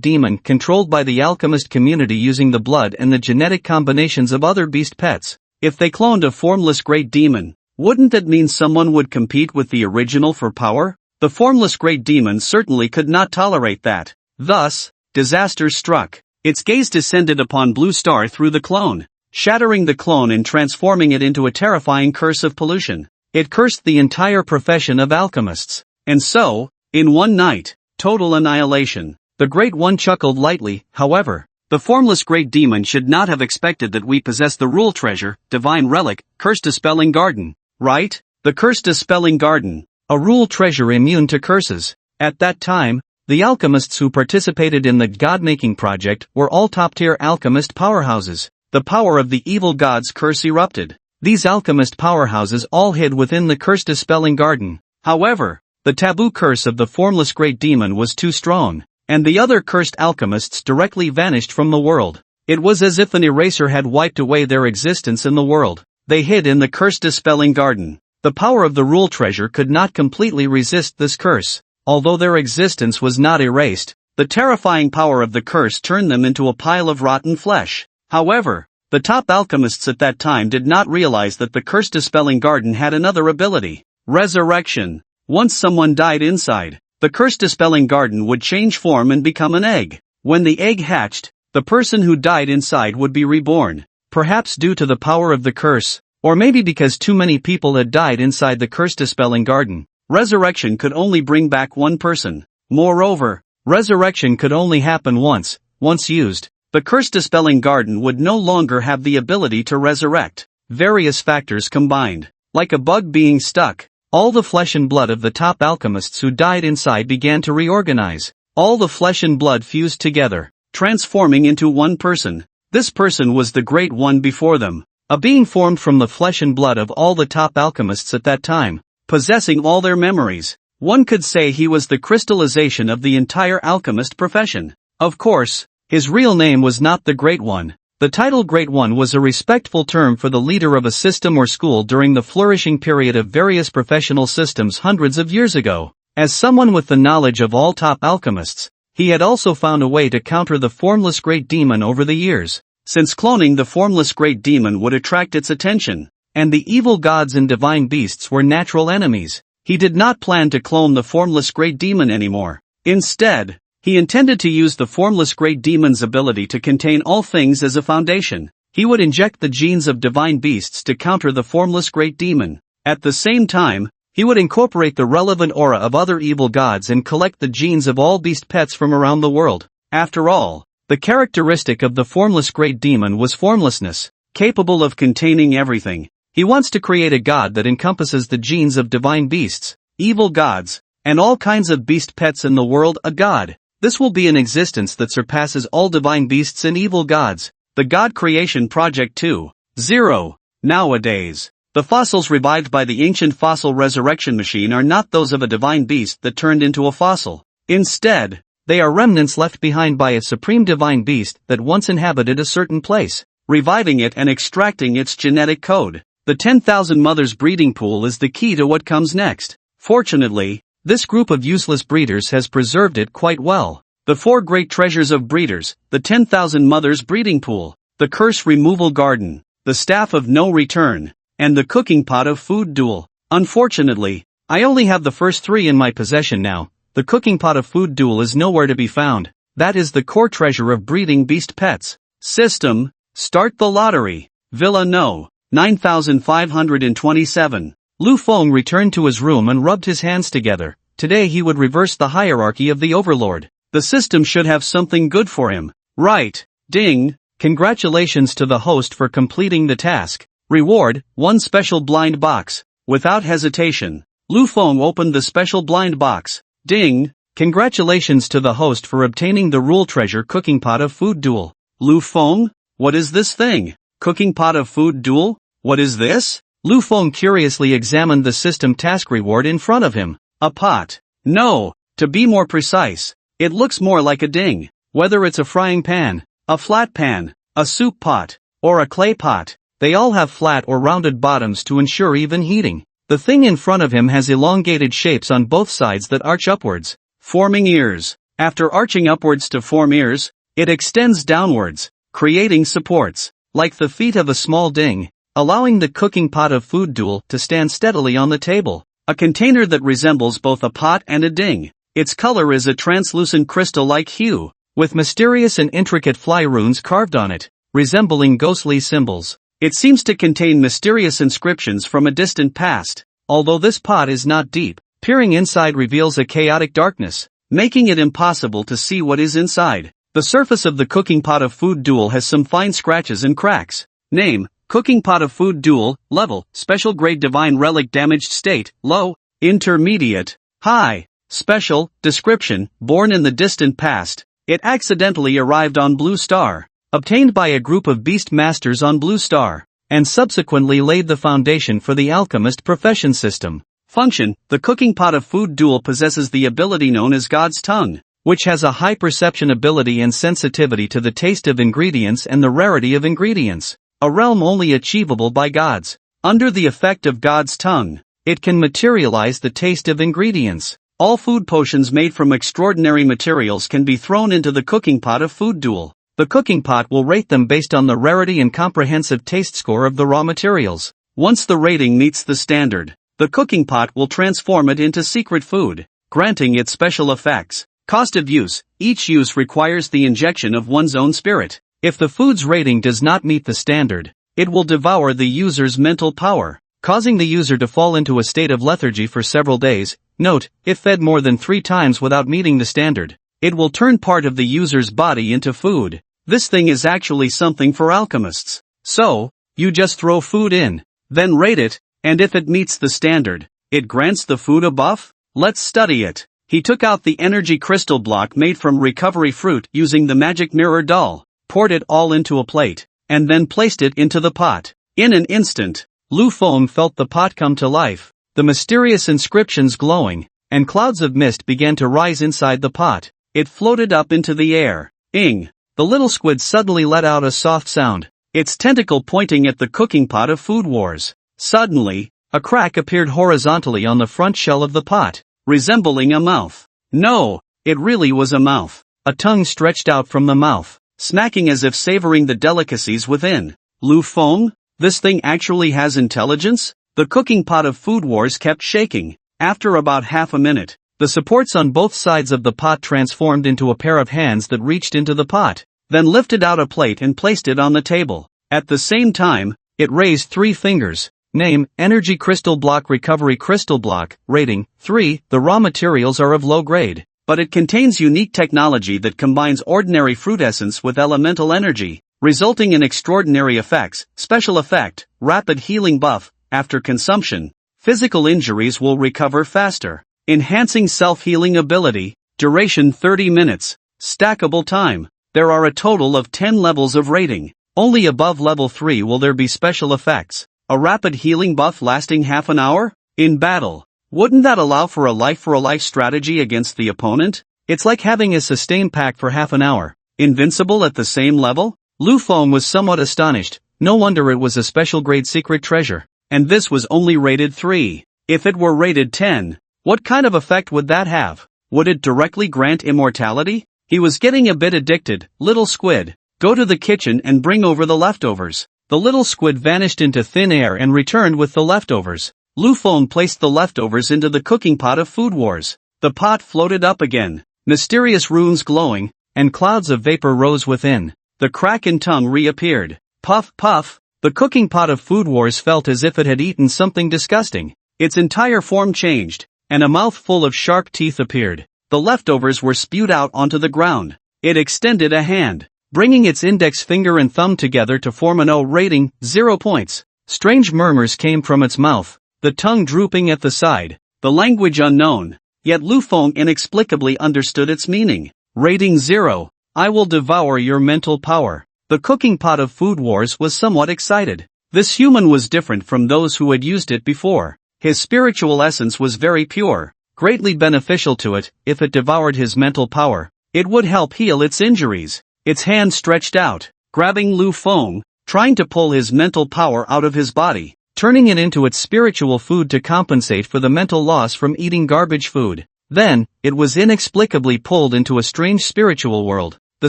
demon controlled by the alchemist community using the blood and the genetic combinations of other beast pets. If they cloned a formless great demon, wouldn't that mean someone would compete with the original for power? The formless great demon certainly could not tolerate that. Thus, disaster struck. Its gaze descended upon Blue Star through the clone, shattering the clone and transforming it into a terrifying curse of pollution. It cursed the entire profession of alchemists. And so, in one night, total annihilation. The Great One chuckled lightly, however. The formless great demon should not have expected that we possess the rule treasure, divine relic, curse-dispelling garden. Right? The curse-dispelling garden. A rule treasure immune to curses. At that time, the alchemists who participated in the god-making project were all top-tier alchemist powerhouses. The power of the evil god's curse erupted. These alchemist powerhouses all hid within the curse-dispelling garden. However, the taboo curse of the formless great demon was too strong, and the other cursed alchemists directly vanished from the world. It was as if an eraser had wiped away their existence in the world. They hid in the curse-dispelling garden. The power of the rule treasure could not completely resist this curse. Although their existence was not erased, the terrifying power of the curse turned them into a pile of rotten flesh. However, the top alchemists at that time did not realize that the curse-dispelling garden had another ability: resurrection. Once someone died inside, the curse-dispelling garden would change form and become an egg. When the egg hatched, the person who died inside would be reborn, perhaps due to the power of the curse, or maybe because too many people had died inside the curse-dispelling garden. Resurrection could only bring back one person. Moreover, resurrection could only happen once used. The curse-dispelling garden would no longer have the ability to resurrect. Various factors combined. Like a bug being stuck, All the flesh and blood of the top alchemists who died inside began to reorganize. All the flesh and blood fused together, transforming into one person. This person was the Great One before them, a being formed from the flesh and blood of all the top alchemists at that time, possessing all their memories. One could say he was the crystallization of the entire alchemist profession. Of course, his real name was not the Great One. The title Great One was a respectful term for the leader of a system or school during the flourishing period of various professional systems hundreds of years ago. As someone with the knowledge of all top alchemists, he had also found a way to counter the formless Great Demon over the years. Since cloning the formless Great Demon would attract its attention, and the evil gods and divine beasts were natural enemies, he did not plan to clone the formless Great Demon anymore. Instead, he intended to use the formless Great Demon's ability to contain all things as a foundation. He would inject the genes of divine beasts to counter the formless Great Demon. At the same time, he would incorporate the relevant aura of other evil gods and collect the genes of all beast pets from around the world. After all, the characteristic of the formless Great Demon was formlessness, capable of containing everything. He wants to create a god that encompasses the genes of divine beasts, evil gods, and all kinds of beast pets in the world. A god. This will be an existence that surpasses all divine beasts and evil gods. The God Creation Project 2.0. Nowadays, the fossils revived by the ancient fossil resurrection machine are not those of a divine beast that turned into a fossil. Instead, they are remnants left behind by a supreme divine beast that once inhabited a certain place, reviving it and extracting its genetic code. The 10,000 mothers breeding pool is the key to what comes next. Fortunately, this group of useless breeders has preserved it quite well. The 4 great treasures of breeders, the 10,000 mothers breeding pool, the curse removal garden, the staff of no return, and the cooking pot of food duel. Unfortunately, I only have the first 3 in my possession now. The cooking pot of food duel is nowhere to be found. That is the core treasure of breeding beast pets. System, start the lottery. Villa No. 9527. Lu Feng returned to his room and rubbed his hands together. Today he would reverse the hierarchy of the Overlord. The system should have something good for him. Right. Ding. Congratulations to the host for completing the task. Reward, 1 special blind box. Without hesitation, Lu Feng opened the special blind box. Ding. Congratulations to the host for obtaining the rule treasure cooking pot of food duel. Lu Feng? What is this thing? Cooking pot of food duel? What is this? Lu Feng curiously examined the system task reward in front of him. A pot. No, to be more precise, it looks more like a ding. Whether it's a frying pan, a flat pan, a soup pot, or a clay pot, they all have flat or rounded bottoms to ensure even heating. The thing in front of him has elongated shapes on both sides that arch upwards, forming ears. After arching upwards to form ears, it extends downwards, creating supports, like the feet of a small ding, allowing the cooking pot of food duel to stand steadily on the table. A container that resembles both a pot and a ding. Its color is a translucent crystal-like hue, with mysterious and intricate fly runes carved on it, resembling ghostly symbols. It seems to contain mysterious inscriptions from a distant past. Although this pot is not deep, peering inside reveals a chaotic darkness, making it impossible to see what is inside. The surface of the cooking pot of food duel has some fine scratches and cracks. Name, Cooking pot of food duel. Level, special grade divine relic damaged state, low, intermediate, high, special. Description, born in the distant past, it accidentally arrived on Blue Star, obtained by a group of beast masters on Blue Star, and subsequently laid the foundation for the alchemist profession system. Function, the cooking pot of food duel possesses the ability known as God's Tongue, which has a high perception ability and sensitivity to the taste of ingredients and the rarity of ingredients. A realm only achievable by gods. Under the effect of God's Tongue, it can materialize the taste of ingredients. All food potions made from extraordinary materials can be thrown into the cooking pot of food duel. The cooking pot will rate them based on the rarity and comprehensive taste score of the raw materials. Once the rating meets the standard, the cooking pot will transform it into secret food, granting it special effects. Cost of use, each use requires the injection of one's own spirit. If the food's rating does not meet the standard, it will devour the user's mental power, causing the user to fall into a state of lethargy for several days. Note, if fed more than 3 times without meeting the standard, it will turn part of the user's body into food. This thing is actually something for alchemists. So, you just throw food in, then rate it, and if it meets the standard, It grants the food a buff? Let's study it. He took out the energy crystal block made from recovery fruit using the magic mirror doll, poured it all into a plate, and then placed it into the pot. In an instant, Lu Feng felt the pot come to life, the mysterious inscriptions glowing, and clouds of mist began to rise inside the pot. It floated up into the air. Ing! The little squid suddenly let out a soft sound, its tentacle pointing at the cooking pot of Food Wars. Suddenly, a crack appeared horizontally on the front shell of the pot, resembling a mouth. No, it really was a mouth. A tongue stretched out from the mouth, smacking as if savoring the delicacies within. Lu Feng? This thing actually has intelligence? The cooking pot of Food Wars kept shaking. After about half a minute, the supports on both sides of the pot transformed into a pair of hands that reached into the pot, then lifted out a plate and placed it on the table. At the same time, it raised 3 fingers. Name, Energy Crystal Block Recovery Crystal Block, Rating, 3, the raw materials are of low grade, but it contains unique technology that combines ordinary fruit essence with elemental energy, resulting in extraordinary effects. Special effect, rapid healing buff, after consumption, physical injuries will recover faster. Enhancing self-healing ability, duration 30 minutes, stackable time. There are a total of 10 levels of rating. Only above level 3 will there be special effects. A rapid healing buff lasting half an hour? In battle, wouldn't that allow for a life strategy against the opponent? It's like having a sustain pack for half an hour. Invincible at the same level? Lu Feng was somewhat astonished. No wonder it was a special grade secret treasure. And this was only rated 3. If it were rated 10, what kind of effect would that have? Would it directly grant immortality? He was getting a bit addicted. Little squid, go to the kitchen and bring over the leftovers. The little squid vanished into thin air and returned with the leftovers. Lu Feng placed the leftovers into the cooking pot of Food Wars. The pot floated up again, mysterious runes glowing, and clouds of vapor rose within. The kraken tongue reappeared. Puff, puff. The cooking pot of Food Wars felt as if it had eaten something disgusting. Its entire form changed, and a mouth full of sharp teeth appeared. The leftovers were spewed out onto the ground. It extended a hand, bringing its index finger and thumb together to form an O rating, 0 points. Strange murmurs came from its mouth, the tongue drooping at the side, the language unknown, yet Lu Feng inexplicably understood its meaning. Rating 0, I will devour your mental power. The cooking pot of Food Wars was somewhat excited. This human was different from those who had used it before. His spiritual essence was very pure, greatly beneficial to it. If it devoured his mental power, it would help heal its injuries. Its hand stretched out, grabbing Lu Feng, trying to pull his mental power out of his body, turning it into its spiritual food to compensate for the mental loss from eating garbage food. Then, it was inexplicably pulled into a strange spiritual world. The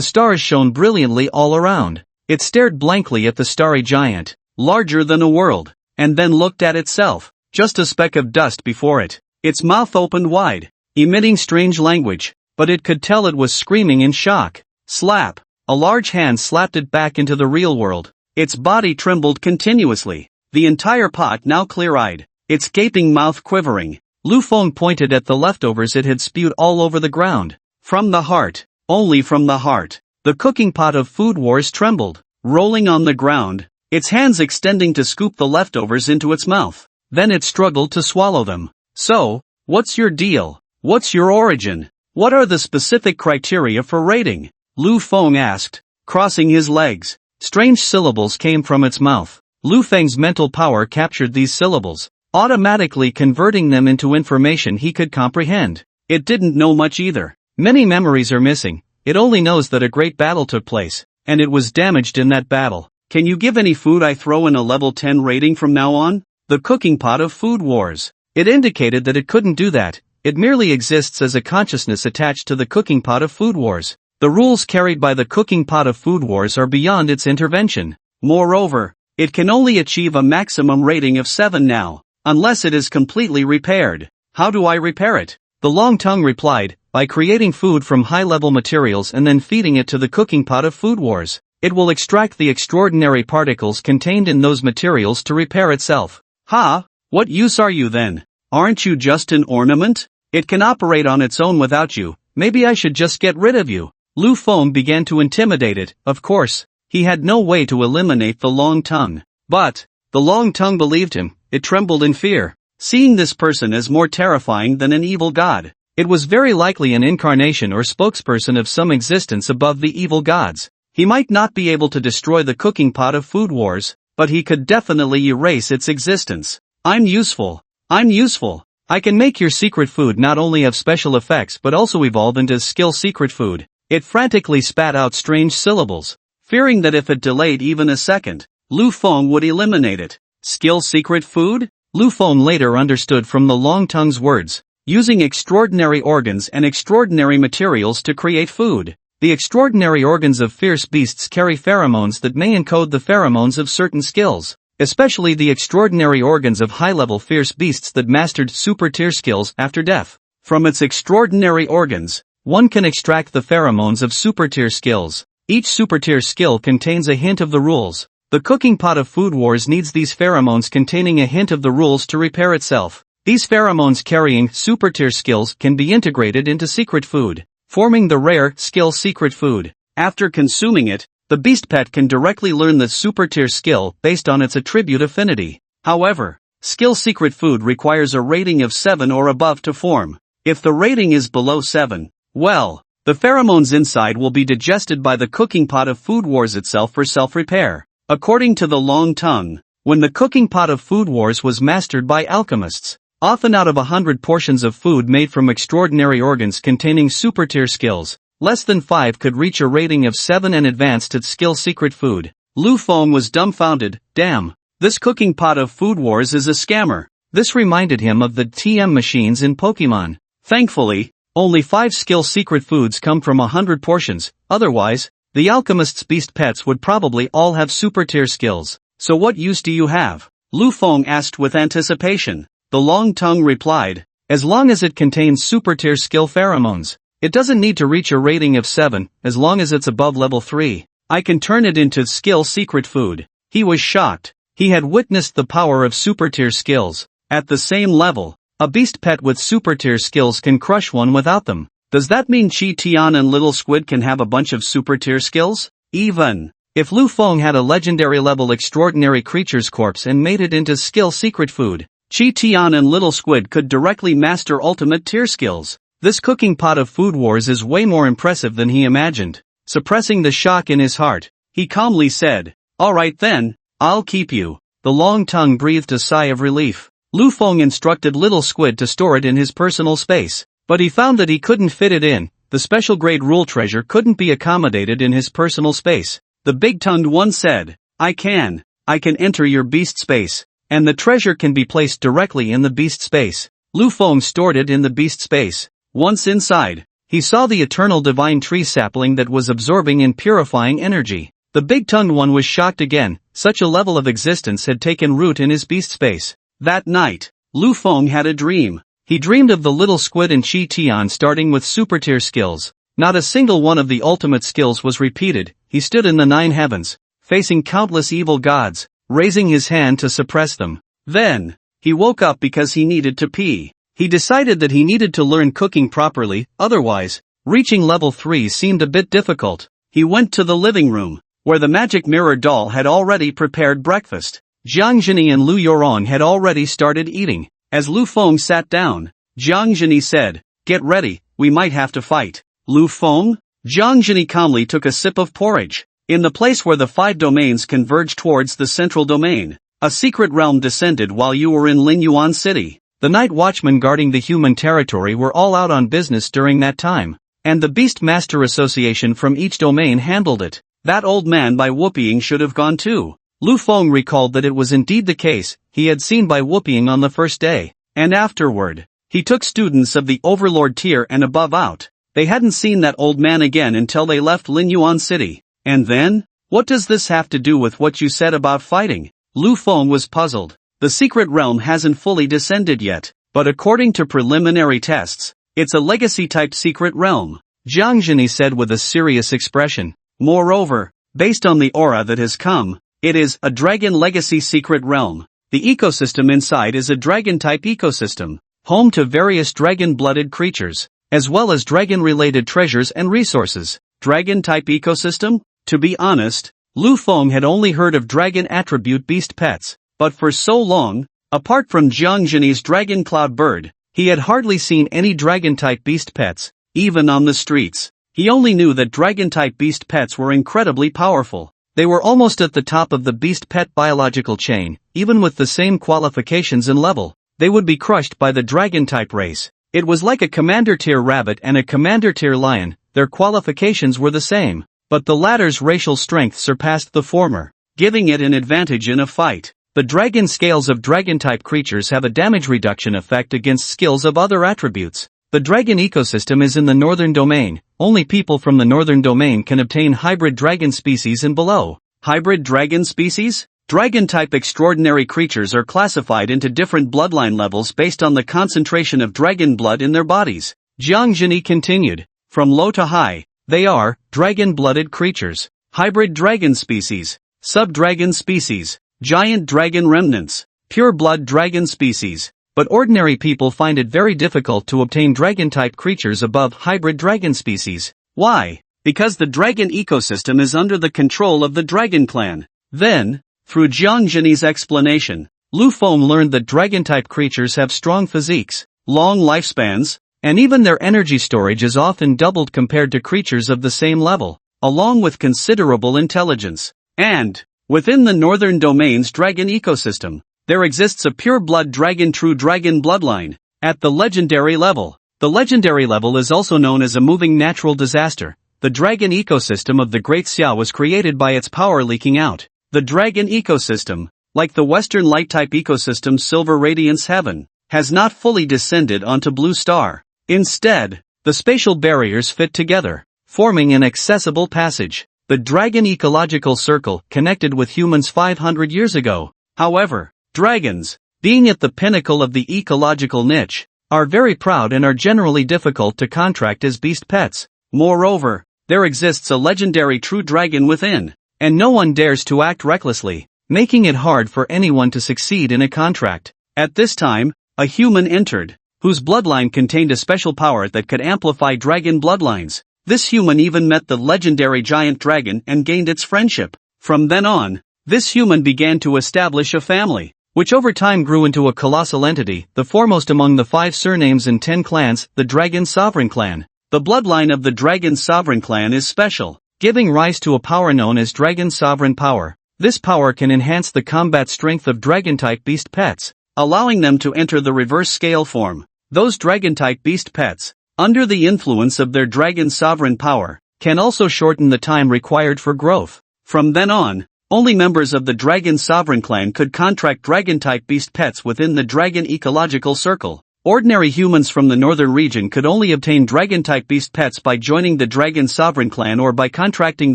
stars shone brilliantly all around. It stared blankly at the starry giant, larger than a world, and then looked at itself, just a speck of dust before it. Its mouth opened wide, emitting strange language, but it could tell it was screaming in shock. Slap! A large hand slapped it back into the real world. Its body trembled continuously, the entire pot now clear-eyed, its gaping mouth quivering. Lu Feng pointed at the leftovers it had spewed all over the ground. From the heart. Only from the heart. The cooking pot of Food Wars trembled, rolling on the ground, its hands extending to scoop the leftovers into its mouth. Then it struggled to swallow them. So, what's your deal? What's your origin? What are the specific criteria for rating? Lu Feng asked, crossing his legs. Strange syllables came from its mouth. Lu Feng's mental power captured these syllables, automatically converting them into information he could comprehend. It didn't know much either. Many memories are missing. It only knows that a great battle took place, and it was damaged in that battle. Can you give any food I throw in a level 10 rating from now on? The cooking pot of Food Wars. It indicated that it couldn't do that. It merely exists as a consciousness attached to the cooking pot of Food Wars. The rules carried by the cooking pot of Food Wars are beyond its intervention. Moreover, it can only achieve a maximum rating of 7 now, unless it is completely repaired. How do I repair it? The long tongue replied, by creating food from high-level materials and then feeding it to the cooking pot of Food Wars. It will extract the extraordinary particles contained in those materials to repair itself. Ha! What use are you then? Aren't you just an ornament? It can operate on its own without you. Maybe I should just get rid of you. Lu Feng began to intimidate it. Of course, he had no way to eliminate the long tongue. But the long tongue believed him. It trembled in fear. seeing this person as more terrifying than an evil god. It was very likely an incarnation or spokesperson of some existence above the evil gods. He might not be able to destroy the cooking pot of Food Wars, but he could definitely erase its existence. I'm useful. I can make your secret food not only have special effects but also evolve into skill secret food. It frantically spat out strange syllables, fearing that if it delayed even a second, Lu Feng would eliminate it. Skill secret food? Lu Feng later understood from the Long Tongue's words. Using extraordinary organs and extraordinary materials to create food. The extraordinary organs of fierce beasts carry pheromones that may encode the pheromones of certain skills, especially the extraordinary organs of high-level fierce beasts that mastered super-tier skills after death. From its extraordinary organs, one can extract the pheromones of super-tier skills. Each super-tier skill contains a hint of the rules. The cooking pot of Food Wars needs these pheromones containing a hint of the rules to repair itself. These pheromones carrying super-tier skills can be integrated into secret food, forming the rare skill secret food. After consuming it, the beast pet can directly learn the super-tier skill based on its attribute affinity. However, skill secret food requires a rating of 7 or above to form. If the rating is below 7, well, the pheromones inside will be digested by the cooking pot of Food Wars itself for self-repair. According to the Long Tongue, when the cooking pot of Food Wars was mastered by alchemists, often out of 100 portions of food made from extraordinary organs containing super-tier skills, less than 5 could reach a rating of 7 and advanced at skill secret food. Lu Feng was dumbfounded. Damn, this cooking pot of Food Wars is a scammer. This reminded him of the TM machines in Pokemon. Thankfully, only 5 skill secret foods come from 100 portions, otherwise, the alchemist's beast pets would probably all have super-tier skills. So what use do you have? Lu Feng asked with anticipation. The Long Tongue replied, as long as it contains super-tier skill pheromones. It doesn't need to reach a rating of 7, as long as it's above level 3. I can turn it into skill secret food. He was shocked. He had witnessed the power of super-tier skills. At the same level, a beast pet with super-tier skills can crush one without them. Does that mean Chi Tian and Little Squid can have a bunch of super-tier skills? Even if Lu Feng had a legendary level extraordinary creature's corpse and made it into skill secret food, Chi Tian and Little Squid could directly master ultimate tier skills. This cooking pot of Food Wars is way more impressive than he imagined. Suppressing the shock in his heart, he calmly said, "Alright then, I'll keep you." The Long Tongue breathed a sigh of relief. Lu Feng instructed Little Squid to store it in his personal space, but he found that he couldn't fit it in. The special grade rule treasure couldn't be accommodated in his personal space. The big-tongued one said, I can enter your beast space. And the treasure can be placed directly in the beast space. Lu Feng stored it in the beast space. Once inside, he saw the eternal divine tree sapling that was absorbing and purifying energy. The big-tongued one was shocked again. Such a level of existence had taken root in his beast space. That night, Lu Feng had a dream. He dreamed of the Little Squid and Chi Tian starting with super-tier skills. Not a single one of the ultimate skills was repeated. He stood in the 9 heavens, facing countless evil gods, raising his hand to suppress them. Then, he woke up because he needed to pee. He decided that he needed to learn cooking properly, otherwise, reaching level 3 seemed a bit difficult. He went to the living room, where the magic mirror doll had already prepared breakfast. Jiang Zhini and Lu Yorong had already started eating. As Lu Feng sat down, Jiang Zhini said, "Get ready, we might have to fight." Lu Feng? Jiang Zhini calmly took a sip of porridge. In the place where the 5 domains converge towards the central domain, a secret realm descended while you were in Linyuan City. The night watchmen guarding the human territory were all out on business during that time, and the Beast Master Association from each domain handled it. That old man by whooping should have gone too. Lu Feng recalled that it was indeed the case. He had seen by whooping on the first day, and afterward, he took students of the Overlord tier and above out. They hadn't seen that old man again until they left Linyuan City. And then? What does this have to do with what you said about fighting? Lu Feng was puzzled. The secret realm hasn't fully descended yet, but according to preliminary tests, it's a legacy-type secret realm, Jiang Zhini said with a serious expression. Moreover, based on the aura that has come, it is a dragon legacy secret realm. The ecosystem inside is a dragon-type ecosystem, home to various dragon-blooded creatures, as well as dragon-related treasures and resources. Dragon-type ecosystem? To be honest, Lu Feng had only heard of dragon attribute beast pets, but for so long, Apart from Jiang Zhenyi's dragon cloud bird, he had hardly seen any dragon-type beast pets, even on the streets. He only knew that dragon-type beast pets were incredibly powerful. They were almost at the top of the beast pet biological chain, even with the same qualifications and level. They would be crushed by the dragon-type race. It was like a commander-tier rabbit and a commander-tier lion. Their qualifications were the same, but the latter's racial strength surpassed the former, giving it an advantage in a fight. The dragon scales of dragon-type creatures have a damage reduction effect against skills of other attributes. The dragon ecosystem is in the northern domain. Only people from the northern domain can obtain hybrid dragon species and below. Hybrid dragon species? Dragon-type extraordinary creatures are classified into different bloodline levels based on the concentration of dragon blood in their bodies. Jiang Zhenyi continued. From low to high, they are dragon-blooded creatures, hybrid dragon species, sub-dragon species, giant dragon remnants, pure-blood dragon species. But ordinary people find it very difficult to obtain dragon-type creatures above hybrid dragon species. Why? Because the dragon ecosystem is under the control of the dragon clan. Then, through Jiang Zhenyi's explanation, Lu Feng learned that dragon-type creatures have strong physiques, long lifespans, and even their energy storage is often doubled compared to creatures of the same level, along with considerable intelligence. And, within the northern domain's dragon ecosystem, there exists a pure-blood dragon true dragon bloodline, at the legendary level. The legendary level is also known as a moving natural disaster. The dragon ecosystem of the Great Xia was created by its power leaking out. The dragon ecosystem, like the Western light-type ecosystem Silver Radiance Heaven, has not fully descended onto Blue Star. Instead, the spatial barriers fit together, forming an accessible passage. The dragon ecological circle connected with humans 500 years ago. However, dragons, being at the pinnacle of the ecological niche, are very proud and are generally difficult to contract as beast pets. Moreover, there exists a legendary true dragon within, and no one dares to act recklessly, making it hard for anyone to succeed in a contract. At this time, a human entered, whose bloodline contained a special power that could amplify dragon bloodlines. This human even met the legendary giant dragon and gained its friendship. From then on, this human began to establish a family, which over time grew into a colossal entity, the foremost among the 5 surnames and 10 clans, the Dragon Sovereign Clan. The bloodline of the Dragon Sovereign Clan is special, giving rise to a power known as Dragon Sovereign Power. This power can enhance the combat strength of dragon-type beast pets, allowing them to enter the reverse scale form. Those dragon-type beast pets, under the influence of their Dragon Sovereign Power, can also shorten the time required for growth. From then on, only members of the Dragon Sovereign Clan could contract dragon-type beast pets within the Dragon Ecological Circle. Ordinary humans from the northern region could only obtain dragon-type beast pets by joining the Dragon Sovereign Clan or by contracting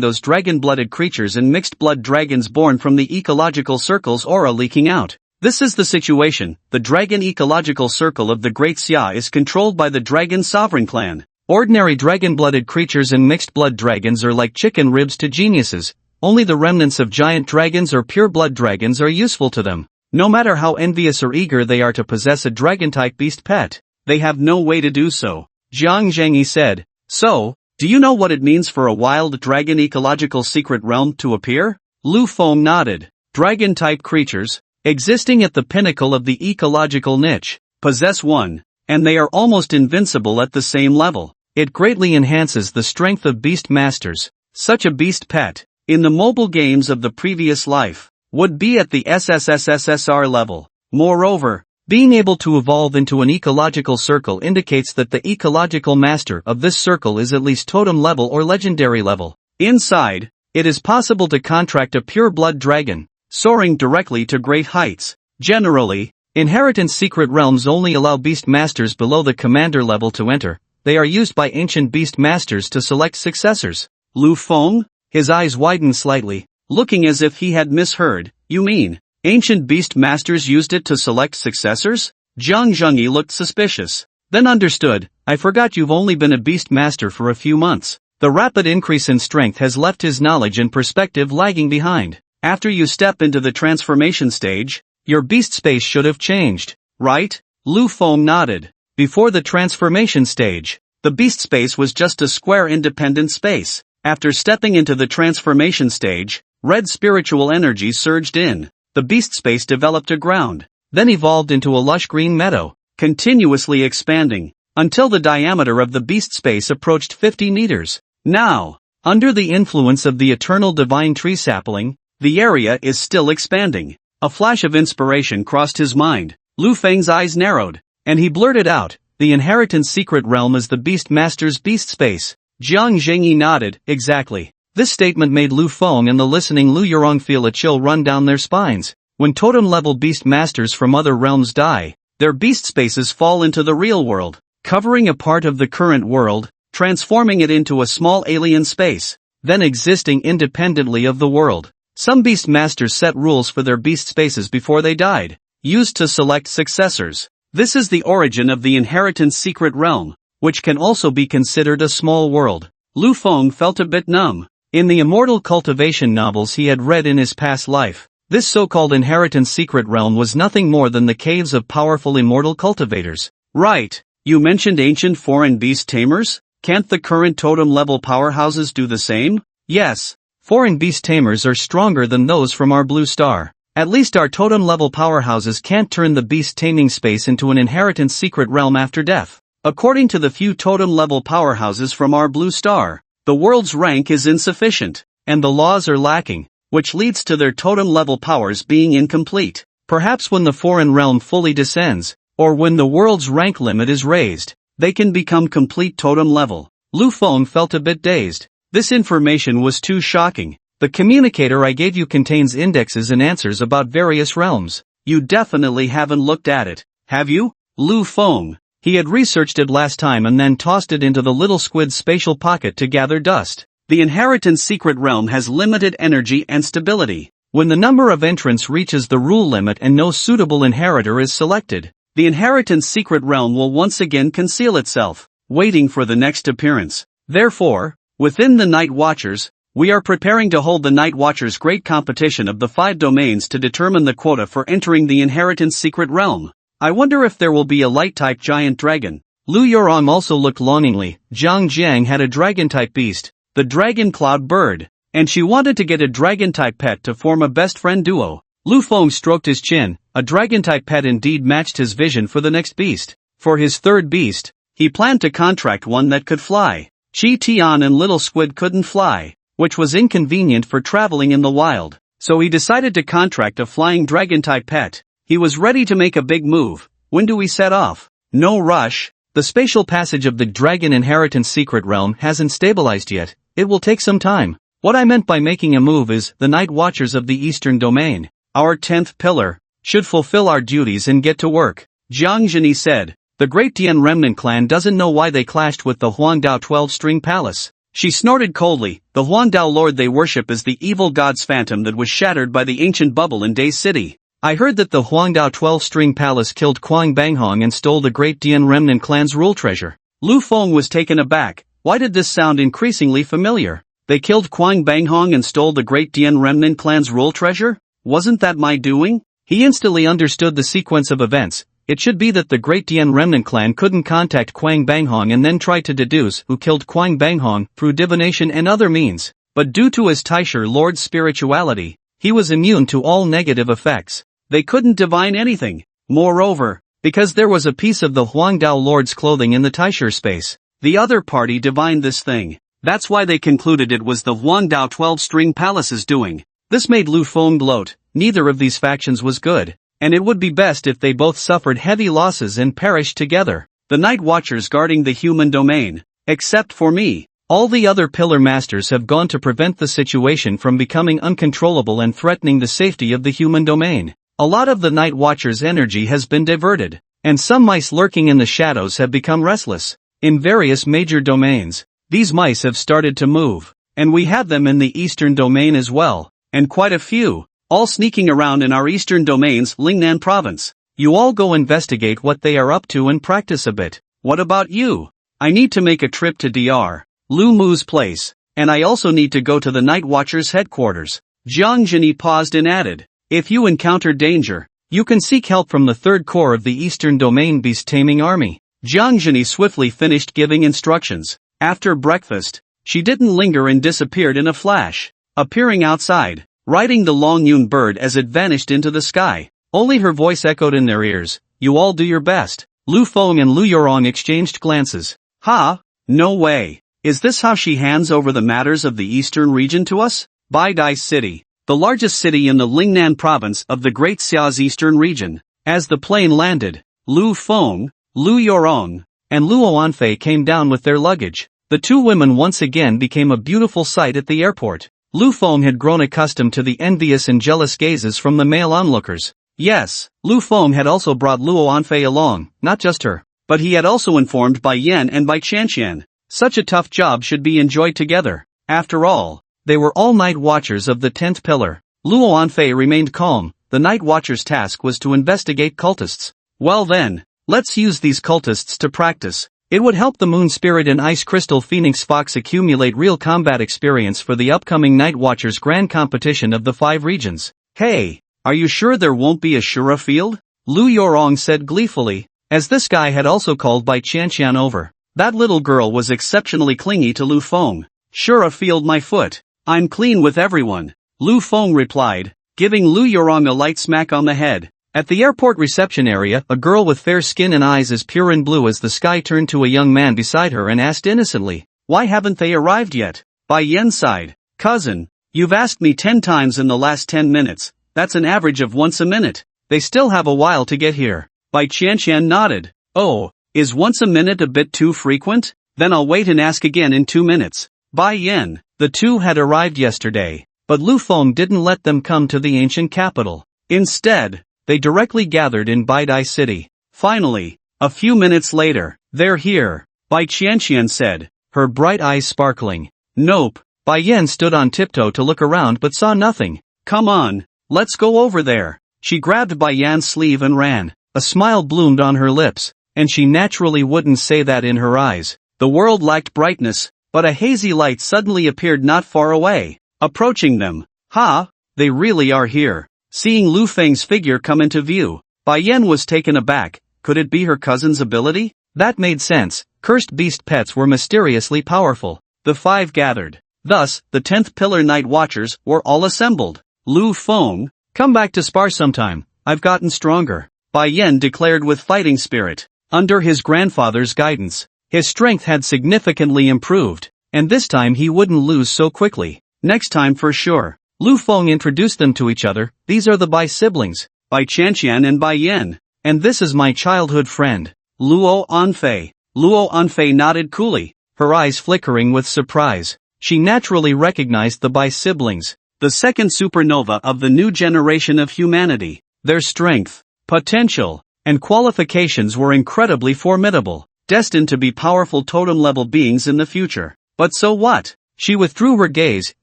those dragon-blooded creatures and mixed-blood dragons born from the Ecological Circle's aura leaking out. This is the situation. The Dragon Ecological Circle of the Great Xia is controlled by the Dragon Sovereign Clan. Ordinary dragon-blooded creatures and mixed-blood dragons are like chicken ribs to geniuses. Only the remnants of giant dragons or pure-blood dragons are useful to them. No matter how envious or eager they are to possess a dragon-type beast pet, they have no way to do so. Jiang Zhenyi said, "So, do you know what it means for a wild dragon ecological secret realm to appear?" Lu Feng nodded. Dragon-type creatures, existing at the pinnacle of the ecological niche, possess one, and they are almost invincible at the same level. It greatly enhances the strength of beast masters. Such a beast pet, in the mobile games of the previous life, would be at the SSSSR level. Moreover, being able to evolve into an ecological circle indicates that the ecological master of this circle is at least totem level or legendary level. Inside, it is possible to contract a pure-blood dragon, soaring directly to great heights. Generally, inheritance secret realms only allow beast masters below the commander level to enter. They are used by ancient beast masters to select successors. Lu Feng? His eyes widened slightly, looking as if he had misheard. You mean, ancient beast masters used it to select successors? Jiang Zhenyi looked suspicious, then understood. I forgot you've only been a beast master for a few months. The rapid increase in strength has left his knowledge and perspective lagging behind. After you step into the transformation stage, your beast space should have changed, right? Lu Feng nodded. Before the transformation stage, the beast space was just a square independent space. After stepping into the transformation stage, red spiritual energy surged in. The beast space developed a ground, then evolved into a lush green meadow, continuously expanding, until the diameter of the beast space approached 50 meters. Now, under the influence of the eternal divine tree sapling, the area is still expanding. A flash of inspiration crossed his mind. Lu Feng's eyes narrowed, and he blurted out, "The Inheritance Secret Realm is the Beast Master's beast space." Jiang Zhengyi nodded, "Exactly." This statement made Lu Feng and the listening Lu Yurong feel a chill run down their spines. When totem-level beast masters from other realms die, their beast spaces fall into the real world, covering a part of the current world, transforming it into a small alien space, then existing independently of the world. Some beast masters set rules for their beast spaces before they died, used to select successors. This is the origin of the Inheritance Secret Realm, which can also be considered a small world. Lu Feng felt a bit numb. In the immortal cultivation novels he had read in his past life, this so-called Inheritance Secret Realm was nothing more than the caves of powerful immortal cultivators. Right, you mentioned ancient foreign beast tamers? Can't the current totem-level powerhouses do the same? Yes, foreign beast tamers are stronger than those from our blue star. At least our totem-level powerhouses can't turn the beast taming space into an Inheritance Secret Realm after death. According to the few totem-level powerhouses from our blue star, the world's rank is insufficient, and the laws are lacking, which leads to their totem-level powers being incomplete. Perhaps when the foreign realm fully descends, or when the world's rank limit is raised, they can become complete totem level. Lu Feng felt a bit dazed. This information was too shocking. The communicator I gave you contains indexes and answers about various realms. You definitely haven't looked at it, have you? Lu Feng. He had researched it last time and then tossed it into the little squid's spatial pocket to gather dust. The Inheritance Secret Realm has limited energy and stability. When the number of entrants reaches the rule limit and no suitable inheritor is selected, the Inheritance Secret Realm will once again conceal itself, waiting for the next appearance. Therefore, within the Night Watchers, we are preparing to hold the Night Watchers' great competition of the 5 domains to determine the quota for entering the Inheritance Secret Realm. I wonder if there will be a light-type giant dragon. Lu Yurong also looked longingly. Zhang Jiang had a dragon-type beast, the Dragon Cloud Bird, and she wanted to get a dragon-type pet to form a best friend duo. Lu Feng stroked his chin. A dragon-type pet indeed matched his vision for the next beast. For his third beast, he planned to contract one that could fly. Chi Tian and Little Squid couldn't fly, which was inconvenient for traveling in the wild, so he decided to contract a flying dragon-type pet. He was ready to make a big move. When do we set off? No rush. The spatial passage of the Dragon Inheritance Secret Realm hasn't stabilized yet. It will take some time. What I meant by making a move is, the Night Watchers of the Eastern Domain, our 10th pillar, should fulfill our duties and get to work. Jiang Zhengyi said. The Great Dian Remnant clan doesn't know why they clashed with the Huangdao 12-string palace. She snorted coldly. The Huangdao lord they worship is the evil god's phantom that was shattered by the ancient bubble in Day City. I heard that the Huangdao 12-string palace killed Kuang Banghong and stole the Great Dian Remnant clan's rule treasure. Lu Feng was taken aback. Why did this sound increasingly familiar? They killed Kuang Banghong and stole the Great Dian Remnant clan's rule treasure? Wasn't that my doing? He instantly understood the sequence of events. It should be that the Great Dian Remnant clan couldn't contact Kuang Banghong and then tried to deduce who killed Kuang Banghong through divination and other means. But due to his Taisher Lord's spirituality, he was immune to all negative effects. They couldn't divine anything. Moreover, because there was a piece of the Huangdao Lord's clothing in the Taisher space, the other party divined this thing. That's why they concluded it was the Huangdao 12-string palace's doing. This made Lu Feng gloat. Neither of these factions was good, and it would be best if they both suffered heavy losses and perished together. The Night Watchers guarding the human domain. Except for me. All the other Pillar Masters have gone to prevent the situation from becoming uncontrollable and threatening the safety of the human domain. A lot of the Night Watchers' energy has been diverted, and some mice lurking in the shadows have become restless. In various major domains, these mice have started to move, and we have them in the Eastern Domain as well, and quite a few, all sneaking around in our Eastern Domain's Lingnan province. You all go investigate what they are up to and practice a bit. What about you? I need to make a trip to Dr. Lu Mu's place, and I also need to go to the Night Watchers' headquarters. Jiang Zhengyi paused and added, if you encounter danger, you can seek help from the 3rd Corps of the Eastern Domain Beast Taming Army. Jiang Zhengyi swiftly finished giving instructions. After breakfast, she didn't linger and disappeared in a flash, appearing outside, riding the Long Yun bird as it vanished into the sky. Only her voice echoed in their ears. You all do your best. Lu Feng and Lu Yorong exchanged glances. Ha? No way. Is this how she hands over the matters of the eastern region to us? Baidai City, the largest city in the Lingnan province of the Great Xia's eastern region. As the plane landed, Lu Feng, Lu Yorong, and Luo Anfei came down with their luggage. The two women once again became a beautiful sight at the airport. Lu Feng had grown accustomed to the envious and jealous gazes from the male onlookers. Yes, Lu Feng had also brought Luo Anfei along, not just her, but he had also informed Bai Yan and Bai Qianqian. Such a tough job should be enjoyed together. After all, they were all night watchers of the 10th pillar. Luo Anfei remained calm. The night watcher's task was to investigate cultists. Well then, let's use these cultists to practice. It would help the Moon Spirit and Ice Crystal Phoenix Fox accumulate real combat experience for the upcoming Night Watchers Grand Competition of the 5 regions. Hey, are you sure there won't be a Shura field? Lu Yorong said gleefully, as this guy had also called Bai Qianqian over. That little girl was exceptionally clingy to Lu Feng. Shura field my foot. I'm clean with everyone. Lu Feng replied, giving Lu Yorong a light smack on the head. At the airport reception area, a girl with fair skin and eyes as pure and blue as the sky turned to a young man beside her and asked innocently, why haven't they arrived yet? Bai Yan sighed. Cousin, you've asked me 10 times in the last 10 minutes. That's an average of once a minute. They still have a while to get here. Bai Qianqian nodded. Oh, is once a minute a bit too frequent? Then I'll wait and ask again in 2 minutes. Bai Yan. The two had arrived yesterday, but Lu Feng didn't let them come to the ancient capital. Instead, they directly gathered in Baidai City. Finally, a few minutes later, they're here, Bai Qianqian said, her bright eyes sparkling. Nope. Bai Yan stood on tiptoe to look around but saw nothing. Come on, let's go over there. She grabbed Bai Yan's sleeve and ran. A smile bloomed on her lips, and she naturally wouldn't say that in her eyes. The world lacked brightness, but a hazy light suddenly appeared not far away, approaching them. Ha! They really are here. Seeing Lu Feng's figure come into view, Bai Yan was taken aback. Could it be her cousin's ability? That made sense. Cursed beast pets were mysteriously powerful. The 5 gathered. Thus, the 10th pillar night watchers were all assembled. Lu Feng, come back to spar sometime. I've gotten stronger, Bai Yan declared with fighting spirit. Under his grandfather's guidance, his strength had significantly improved, and this time he wouldn't lose so quickly. Next time for sure. Lu Feng introduced them to each other. These are the Bai siblings, Bai Qianqian and Bai Yan. And this is my childhood friend, Luo Anfei. Luo Anfei nodded coolly, her eyes flickering with surprise. She naturally recognized the Bai siblings, the second supernova of the new generation of humanity. Their strength, potential, and qualifications were incredibly formidable, destined to be powerful totem-level beings in the future. But so what? She withdrew her gaze.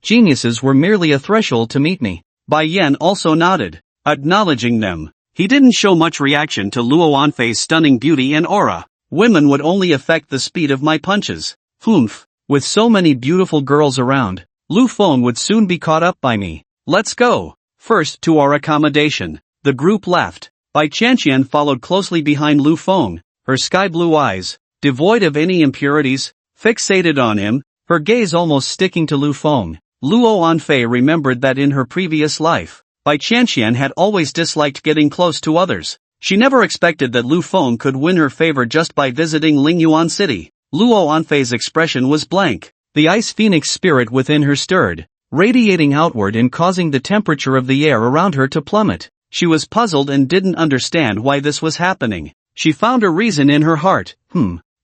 Geniuses were merely a threshold to meet me. Bai Yan also nodded, acknowledging them. He didn't show much reaction to Luo Anfei's stunning beauty and aura. Women would only affect the speed of my punches. Humph. With so many beautiful girls around, Lu Feng would soon be caught up by me. Let's go. First to our accommodation. The group left. Bai Qianqian followed closely behind Lu Feng, her sky-blue eyes, devoid of any impurities, fixated on him, her gaze almost sticking to Lu Feng. Luo Anfei remembered that in her previous life, Bai Qianqian had always disliked getting close to others. She never expected that Lu Feng could win her favor just by visiting Lingyuan City. Luo Anfei's expression was blank. The ice phoenix spirit within her stirred, radiating outward and causing the temperature of the air around her to plummet. She was puzzled and didn't understand why this was happening. She found a reason in her heart.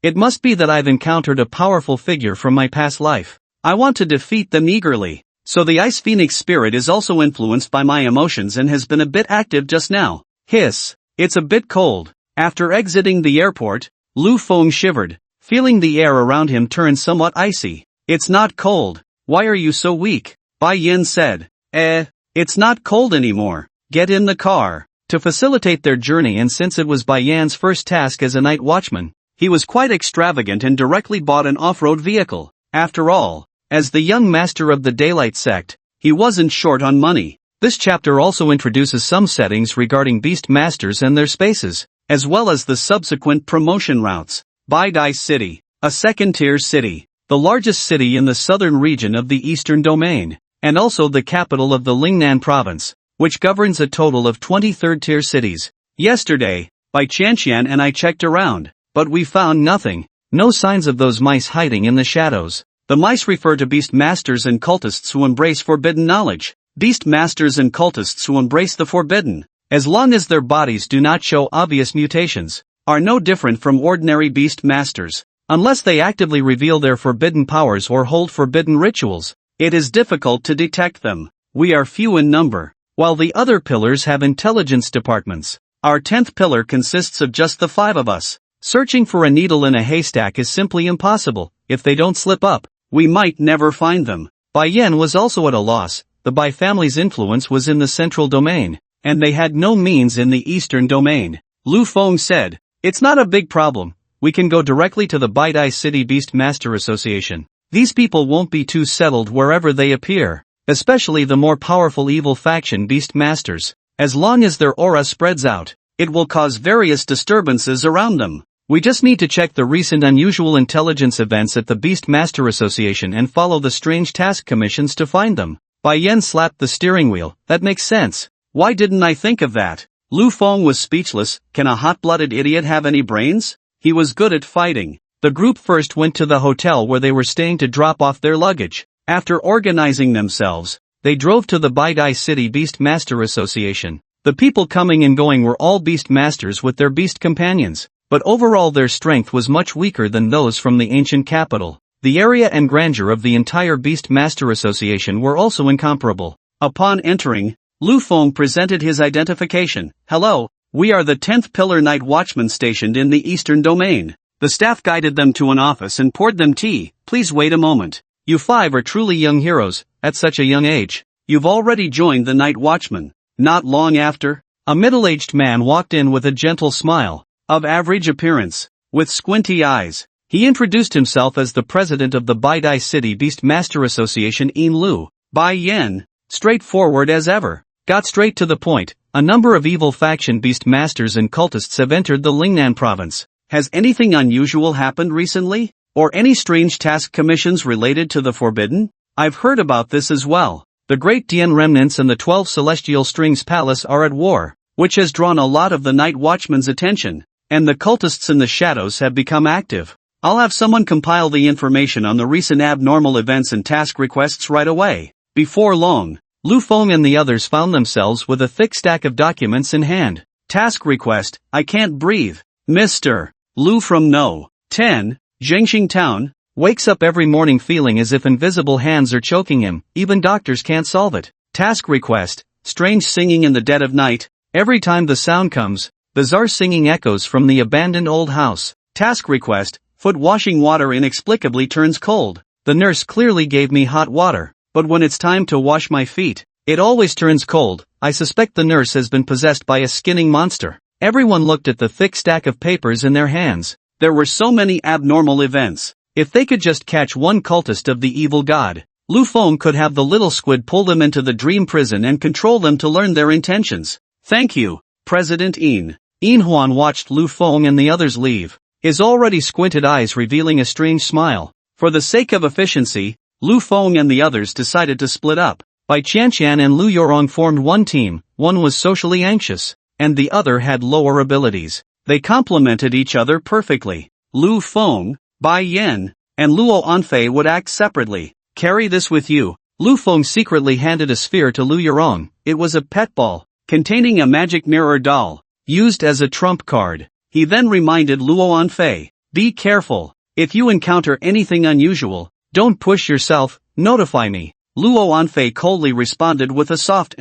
It must be that I've encountered a powerful figure from my past life. I want to defeat them eagerly. So the Ice Phoenix spirit is also influenced by my emotions and has been a bit active just now. Hiss. It's a bit cold. After exiting the airport, Lu Feng shivered, feeling the air around him turn somewhat icy. It's not cold. Why are you so weak? Bai Yin said. It's not cold anymore. Get in the car. To facilitate their journey, and since it was Bai Yan's first task as a night watchman, he was quite extravagant and directly bought an off-road vehicle. After all, as the young master of the Daylight sect, he wasn't short on money. This chapter also introduces some settings regarding beast masters and their spaces, as well as the subsequent promotion routes. Baidai City, a second-tier city, the largest city in the southern region of the Eastern Domain, and also the capital of the Lingnan province. which governs a total of 20 third-tier cities. Yesterday, by Chanshan and I checked around, but we found nothing. No signs of those mice hiding in the shadows. The mice refer to beast masters and cultists who embrace forbidden knowledge. Beast masters and cultists who embrace the forbidden, as long as their bodies do not show obvious mutations, are no different from ordinary beast masters. Unless they actively reveal their forbidden powers or hold forbidden rituals, it is difficult to detect them. We are few in number, while the other pillars have intelligence departments. Our 10th pillar consists of just the 5 of us. Searching for a needle in a haystack is simply impossible. If they don't slip up, we might never find them. Bai Yan was also at a loss. The Bai family's influence was in the central domain, and they had no means in the eastern domain. Lu Feng said, "It's not a big problem. We can go directly to the Baidai City Beast Master Association. These people won't be too settled wherever they appear, especially the more powerful evil faction Beast Masters. As long as their aura spreads out, it will cause various disturbances around them. We just need to check the recent unusual intelligence events at the Beast Master Association and follow the strange task commissions to find them." Bai Yan slapped the steering wheel. "That makes sense. Why didn't I think of that?" Lu Feng was speechless. Can a hot-blooded idiot have any brains? He was good at fighting. The group first went to the hotel where they were staying to drop off their luggage. After organizing themselves, they drove to the Baidai City Beast Master Association. The people coming and going were all beast masters with their beast companions, but overall their strength was much weaker than those from the ancient capital. The area and grandeur of the entire Beast Master Association were also incomparable. Upon entering, Lu Feng presented his identification. "Hello, we are the 10th Pillar Night Watchman stationed in the Eastern Domain." The staff guided them to an office and poured them tea. "Please wait a moment. You 5 are truly young heroes, at such a young age. You've already joined the Night Watchman." Not long after, a middle-aged man walked in with a gentle smile, of average appearance, with squinty eyes. He introduced himself as the president of the Baidai City Beast Master Association, In Lu. Bai Yan, straightforward as ever, got straight to the point. "A number of evil faction beast masters and cultists have entered the Lingnan province. Has anything unusual happened recently? Or any strange task commissions related to the forbidden? I've heard about this as well. The Great Dian remnants and the 12 Celestial Strings Palace are at war, which has drawn a lot of the Night Watchman's attention, and the cultists in the shadows have become active. I'll have someone compile the information on the recent abnormal events and task requests right away." Before long, Lu Feng and the others found themselves with a thick stack of documents in hand. Task request: "I can't breathe. Mr. Lu from No. 10, Zhengxing Town, wakes up every morning feeling as if invisible hands are choking him. Even doctors can't solve it." Task request: "Strange singing in the dead of night. Every time the sound comes, bizarre singing echoes from the abandoned old house." Task request: "Foot washing water inexplicably turns cold. The nurse clearly gave me hot water, but when it's time to wash my feet, it always turns cold. I suspect the nurse has been possessed by a skinning monster." Everyone looked at the thick stack of papers in their hands. There were so many abnormal events. If they could just catch one cultist of the evil god, Lu Feng could have the little squid pull them into the dream prison and control them to learn their intentions. "Thank you, President In." In Huan watched Lu Feng and the others leave, his already squinted eyes revealing a strange smile. For the sake of efficiency, Lu Feng and the others decided to split up. Bai Qianshan and Lu Yorong formed one team. One was socially anxious, and the other had lower abilities. They complemented each other perfectly. Lu Feng, Bai Yan, and Luo Anfei would act separately. "Carry this with you." Lu Feng secretly handed a sphere to Lu Yorong. It was a pet ball, containing a magic mirror doll, used as a trump card. He then reminded Luo Anfei, "Be careful. If you encounter anything unusual, don't push yourself, notify me." Luo Anfei coldly responded with a soft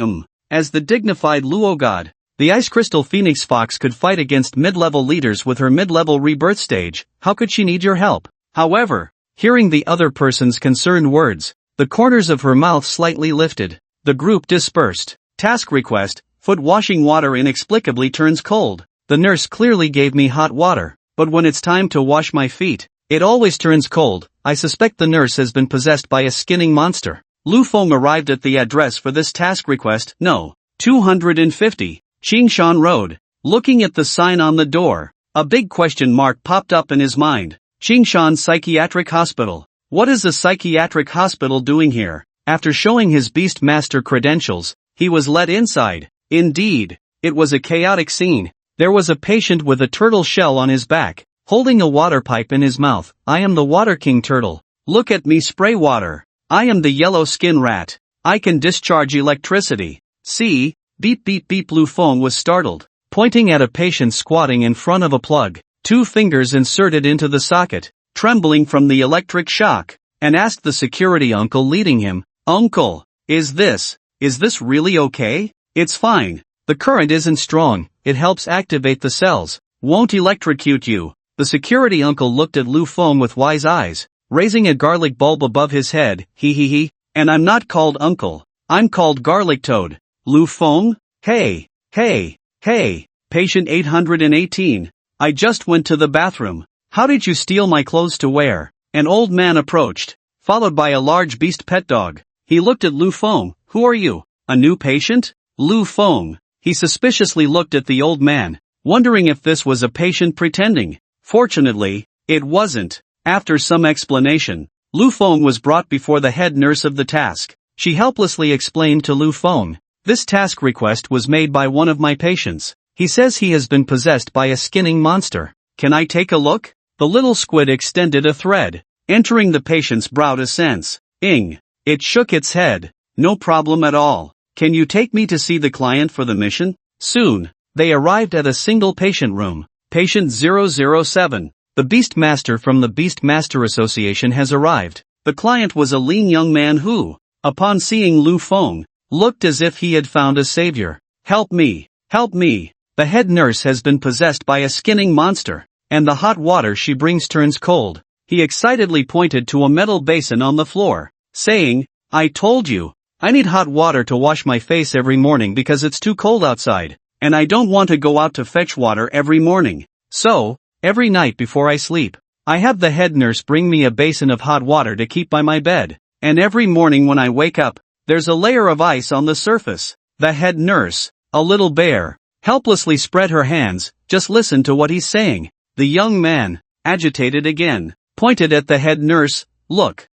As the dignified Luo god, the Ice Crystal Phoenix Fox could fight against mid-level leaders with her mid-level rebirth stage. How could she need your help? However, hearing the other person's concerned words, the corners of her mouth slightly lifted. The group dispersed. Task request: "Foot washing water inexplicably turns cold. The nurse clearly gave me hot water, but when it's time to wash my feet, it always turns cold. I suspect the nurse has been possessed by a skinning monster." Lu Feng arrived at the address for this task request. No. 250, Qingshan Road. Looking at the sign on the door, a big question mark popped up in his mind. Qingshan Psychiatric Hospital. What is a psychiatric hospital doing here? After showing his Beast Master credentials, he was let inside. Indeed, it was a chaotic scene. There was a patient with a turtle shell on his back, holding a water pipe in his mouth. I am the Water King turtle. Look at me spray water. I am the yellow skin rat. I can discharge electricity. See? Beep beep beep. Lu Feng was startled, pointing at a patient squatting in front of a plug, 2 fingers inserted into the socket, trembling from the electric shock, and asked the security uncle leading him, "Uncle, is this really okay?" "It's fine. The current isn't strong, it helps activate the cells. Won't electrocute you." The security uncle looked at Lu Feng with wise eyes, raising a garlic bulb above his head. He. And I'm not called uncle. I'm called Garlic Toad. Lu Feng? Hey. Patient 818. I just went to the bathroom. How did you steal my clothes to wear? An old man approached, followed by a large beast pet dog. He looked at Lu Feng. Who are you? A new patient? Lu Feng. He suspiciously looked at the old man, wondering if this was a patient pretending. Fortunately, it wasn't. After some explanation, Lu Feng was brought before the head nurse of the task. She helplessly explained to Lu Feng, "This task request was made by one of my patients. He says he has been possessed by a skinning monster. Can I take a look?" The little squid extended a thread, entering the patient's brow to sense. It shook its head. "No problem at all. Can you take me to see the client for the mission?" Soon, they arrived at a single patient room. Patient 007. The Beast Master from the Beast Master Association has arrived. The client was a lean young man who, upon seeing Lu Feng, looked as if he had found a savior. Help me. The head nurse has been possessed by a skinning monster, and the hot water she brings turns cold." He excitedly pointed to a metal basin on the floor, saying, "I told you, I need hot water to wash my face every morning because it's too cold outside, and I don't want to go out to fetch water every morning. So, every night before I sleep, I have the head nurse bring me a basin of hot water to keep by my bed, and every morning when I wake up, there's a layer of ice on the surface." The head nurse, a little bear, helplessly spread her hands. "Just listen to what he's saying." The young man, agitated again, pointed at the head nurse. Look,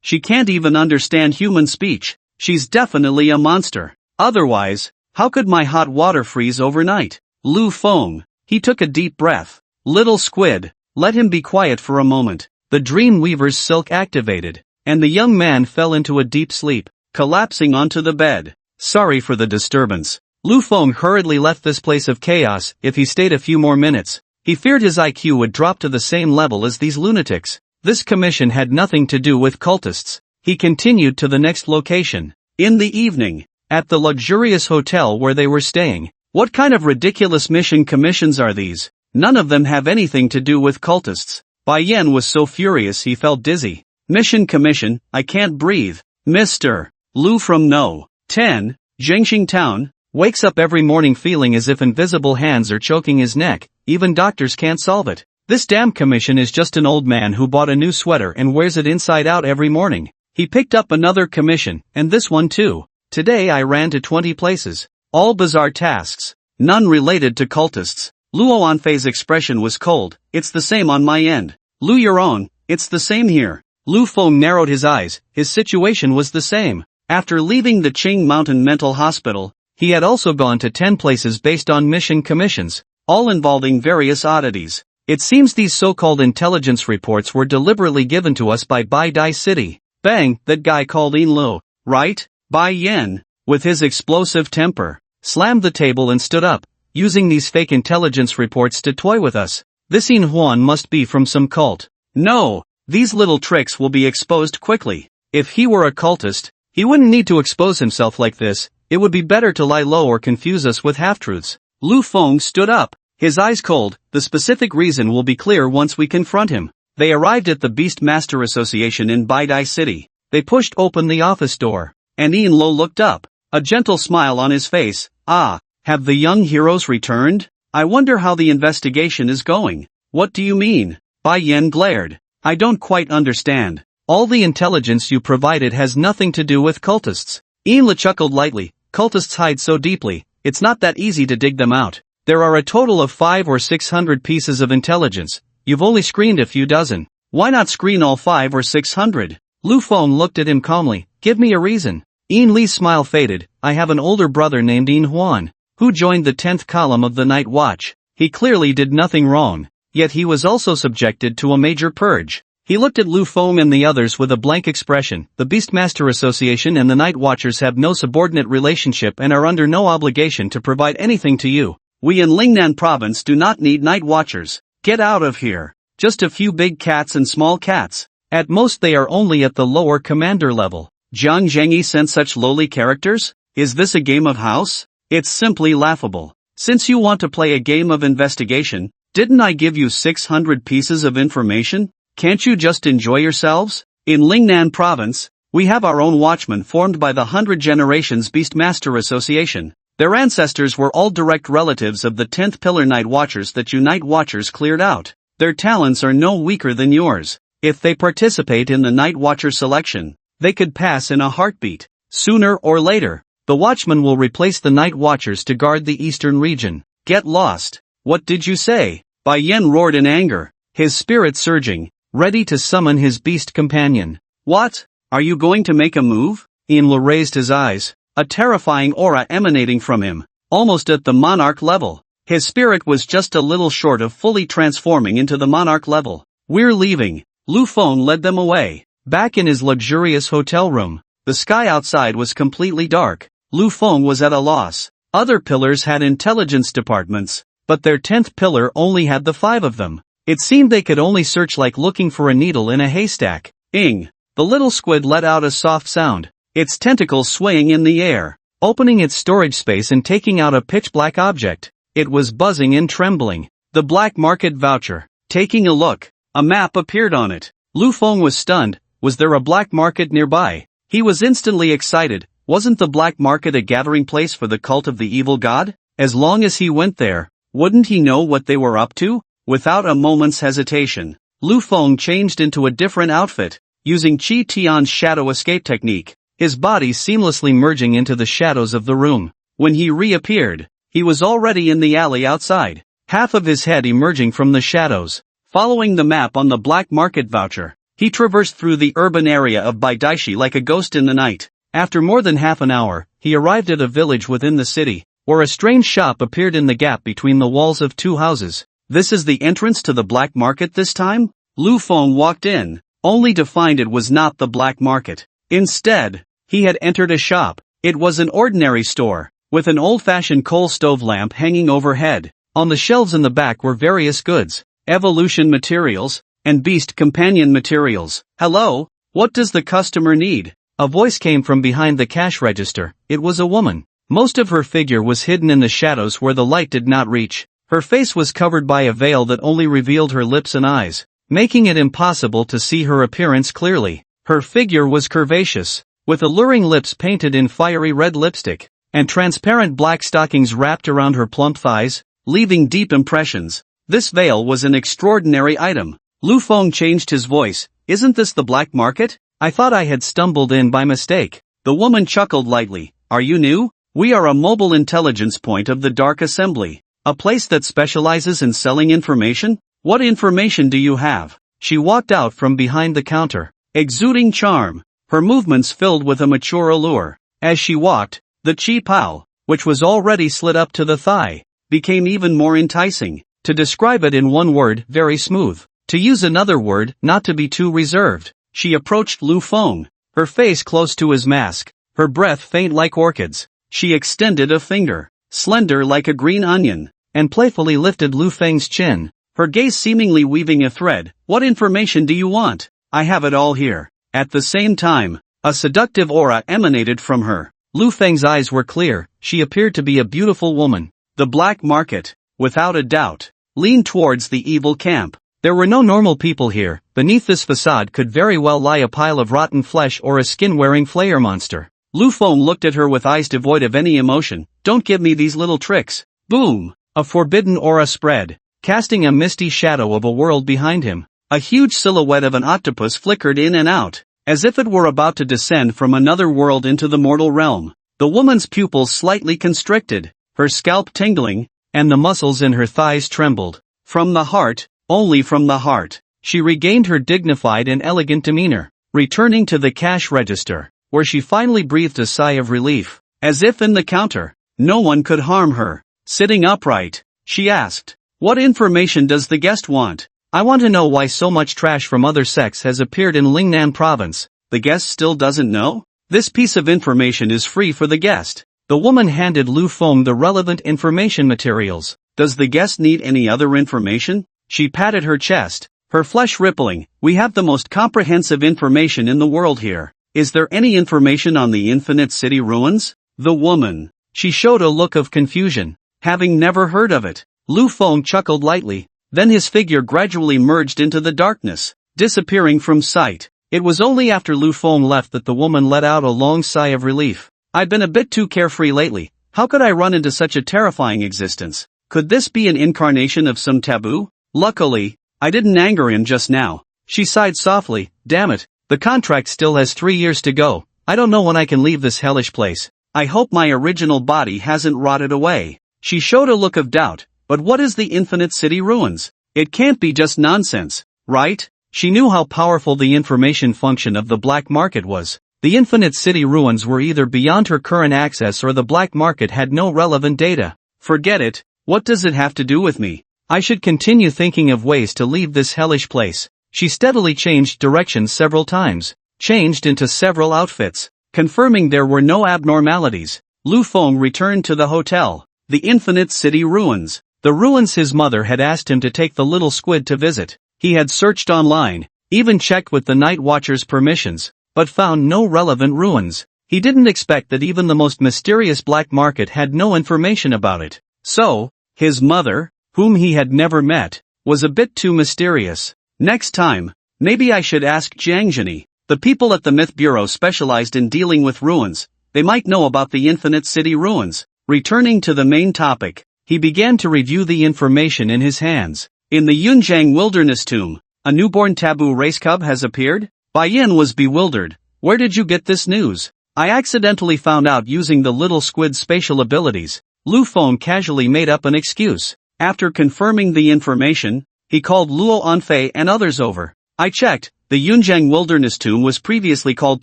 she can't even understand human speech. She's definitely a monster. Otherwise, how could my hot water freeze overnight?" Lu Feng, he took a deep breath. "Little squid, let him be quiet for a moment." The Dream Weaver's silk activated, and the young man fell into a deep sleep, collapsing onto the bed. Sorry for the disturbance. Lu Feng hurriedly left this place of chaos. If he stayed a few more minutes, he feared his IQ would drop to the same level as these lunatics. This commission had nothing to do with cultists. He continued to the next location. In the evening, at the luxurious hotel where they were staying. What kind of ridiculous mission commissions are these? None of them have anything to do with cultists. Bai Yan was so furious he felt dizzy. Mission commission, I can't breathe. Mr. Lu from No. 10, Zhengxing Town, wakes up every morning feeling as if invisible hands are choking his neck. Even doctors can't solve it. This damn commission is just an old man who bought a new sweater and wears it inside out every morning. He picked up another commission, and this one too. Today I ran to 20 places. All bizarre tasks. None related to cultists. Luo Anfei's expression was cold. It's the same on my end. Lu Yuron, it's the same here. Lu Feng narrowed his eyes. His situation was the same. After leaving the Qing Mountain Mental Hospital, he had also gone to 10 places based on mission commissions, all involving various oddities. It seems these so-called intelligence reports were deliberately given to us by Bai Dai City. Bang, that guy called In Lo, right? Bai Yan, with his explosive temper, slammed the table and stood up, using these fake intelligence reports to toy with us. This In Huan must be from some cult. No, these little tricks will be exposed quickly. If he were a cultist, he wouldn't need to expose himself like this. It would be better to lie low or confuse us with half-truths. Lu Feng stood up, his eyes cold. The specific reason will be clear once we confront him. They arrived at the Beast Master Association in Baidai City. They pushed open the office door, and Ian Lo looked up, a gentle smile on his face. Ah, have the young heroes returned? I wonder how the investigation is going. What do you mean? Bai Yan glared. I don't quite understand. All the intelligence you provided has nothing to do with cultists. Ian Lo chuckled lightly. Cultists hide so deeply, it's not that easy to dig them out. There are a total of 500 or 600 pieces of intelligence. You've only screened a few dozen. Why not screen all 500 or 600? Lu Feng looked at him calmly. Give me a reason. Ian Lee's smile faded. I have an older brother named Ian Hwan, who joined the 10th column of the Night Watch. He clearly did nothing wrong, yet he was also subjected to a major purge. He looked at Lu Feng and the others with a blank expression. The Beastmaster Association and the Night Watchers have no subordinate relationship and are under no obligation to provide anything to you. We in Lingnan province do not need Night Watchers. Get out of here. Just a few big cats and small cats. At most they are only at the lower commander level. Jiang Zhengyi sent such lowly characters? Is this a game of house? It's simply laughable. Since you want to play a game of investigation, didn't I give you 600 pieces of information? Can't you just enjoy yourselves? In Lingnan province, we have our own watchmen formed by the 100 Generations Beastmaster Association. Their ancestors were all direct relatives of the 10th Pillar Night Watchers that you Night Watchers cleared out. Their talents are no weaker than yours. If they participate in the Night Watcher selection, they could pass in a heartbeat. Sooner or later, the Watchmen will replace the Night Watchers to guard the eastern region. Get lost. What did you say? Bai Yen roared in anger, his spirit surging, ready to summon his beast companion. What? Are you going to make a move? Ianla raised his eyes, a terrifying aura emanating from him, almost at the Monarch level. His spirit was just a little short of fully transforming into the Monarch level. We're leaving. Lu Feng led them away. Back in his luxurious hotel room, the sky outside was completely dark. Lu Feng was at a loss. Other pillars had intelligence departments, but their 10th pillar only had the 5 of them. It seemed they could only search like looking for a needle in a haystack. Ing! The little squid let out a soft sound, its tentacles swaying in the air, opening its storage space and taking out a pitch-black object. It was buzzing and trembling. The black market voucher. Taking a look, a map appeared on it. Lu Feng was stunned. Was there a black market nearby? He was instantly excited. Wasn't the black market a gathering place for the cult of the evil god? As long as he went there, wouldn't he know what they were up to? Without a moment's hesitation, Lu Feng changed into a different outfit, using Qi Tian's shadow escape technique, his body seamlessly merging into the shadows of the room. When he reappeared, he was already in the alley outside, half of his head emerging from the shadows. Following the map on the black market voucher, he traversed through the urban area of Baidaishi like a ghost in the night. After more than half an hour, he arrived at a village within the city, where a strange shop appeared in the gap between the walls of 2 houses. This is the entrance to the black market this time? Lu Feng walked in, only to find it was not the black market. Instead, he had entered a shop. It was an ordinary store, with an old-fashioned coal stove lamp hanging overhead. On the shelves in the back were various goods, evolution materials, and beast companion materials. Hello, what does the customer need? A voice came from behind the cash register. It was a woman. Most of her figure was hidden in the shadows where the light did not reach. Her face was covered by a veil that only revealed her lips and eyes, making it impossible to see her appearance clearly. Her figure was curvaceous, with alluring lips painted in fiery red lipstick, and transparent black stockings wrapped around her plump thighs, leaving deep impressions. This veil was an extraordinary item. Lu Feng changed his voice. Isn't this the black market? I thought I had stumbled in by mistake. The woman chuckled lightly. Are you new? We are a mobile intelligence point of the Dark Assembly. A place that specializes in selling information? What information do you have? She walked out from behind the counter, exuding charm, her movements filled with a mature allure. As she walked, the chi pao, which was already slit up to the thigh, became even more enticing. To describe it in one word, very smooth. To use another word, not to be too reserved. She approached Lu Feng, her face close to his mask, her breath faint like orchids. She extended a finger, slender like a green onion, and playfully lifted Lu Feng's chin, her gaze seemingly weaving a thread. What information do you want? I have it all here. At the same time, a seductive aura emanated from her. Lu Feng's eyes were clear. She appeared to be a beautiful woman. The black market, without a doubt, leaned towards the evil camp. There were no normal people here. Beneath this facade could very well lie a pile of rotten flesh or a skin-wearing flayer monster. Lu Feng looked at her with eyes devoid of any emotion. Don't give me these little tricks. Boom! A forbidden aura spread, casting a misty shadow of a world behind him. A huge silhouette of an octopus flickered in and out, as if it were about to descend from another world into the mortal realm. The woman's pupils slightly constricted, her scalp tingling, and the muscles in her thighs trembled. From the heart, only from the heart, she regained her dignified and elegant demeanor. Returning to the cash register, where she finally breathed a sigh of relief. As if in the counter, no one could harm her. Sitting upright, she asked, "What information does the guest want? I want to know why so much trash from other sects has appeared in Lingnan province." The guest still doesn't know? This piece of information is free for the guest. The woman handed Lu Feng the relevant information materials. Does the guest need any other information? She patted her chest, her flesh rippling. "We have the most comprehensive information in the world here. Is there any information on the Infinite City ruins?" The woman. She showed a look of confusion, having never heard of it. Lu Feng chuckled lightly, then his figure gradually merged into the darkness, disappearing from sight. It was only after Lu Feng left that the woman let out a long sigh of relief. "I've been a bit too carefree lately. How could I run into such a terrifying existence? Could this be an incarnation of some taboo? Luckily, I didn't anger him just now." She sighed softly. "Damn it, the contract still has 3 years to go. I don't know when I can leave this hellish place. I hope my original body hasn't rotted away." She showed a look of doubt. "But what is the Infinite City ruins? It can't be just nonsense, right?" She knew how powerful the information function of the black market was. The Infinite City ruins were either beyond her current access or the black market had no relevant data. "Forget it. What does it have to do with me? I should continue thinking of ways to leave this hellish place." She steadily changed directions several times, changed into several outfits, confirming there were no abnormalities. Lu Feng returned to the hotel. The Infinite City ruins. The ruins his mother had asked him to take the little squid to visit. He had searched online, even checked with the Night Watcher's permissions, but found no relevant ruins. He didn't expect that even the most mysterious black market had no information about it. So, his mother, whom he had never met, was a bit too mysterious. Next time, maybe I should ask Jiang Zhini. The people at the Myth Bureau specialized in dealing with ruins. They might know about the Infinite City ruins. Returning to the main topic, he began to review the information in his hands. In the Yunjiang Wilderness Tomb, a newborn taboo race cub has appeared? Bai Yin was bewildered. "Where did you get this news?" "I accidentally found out using the little squid's spatial abilities." Lu Feng casually made up an excuse. After confirming the information, he called Luo Anfei and others over. "I checked, the Yunjiang Wilderness Tomb was previously called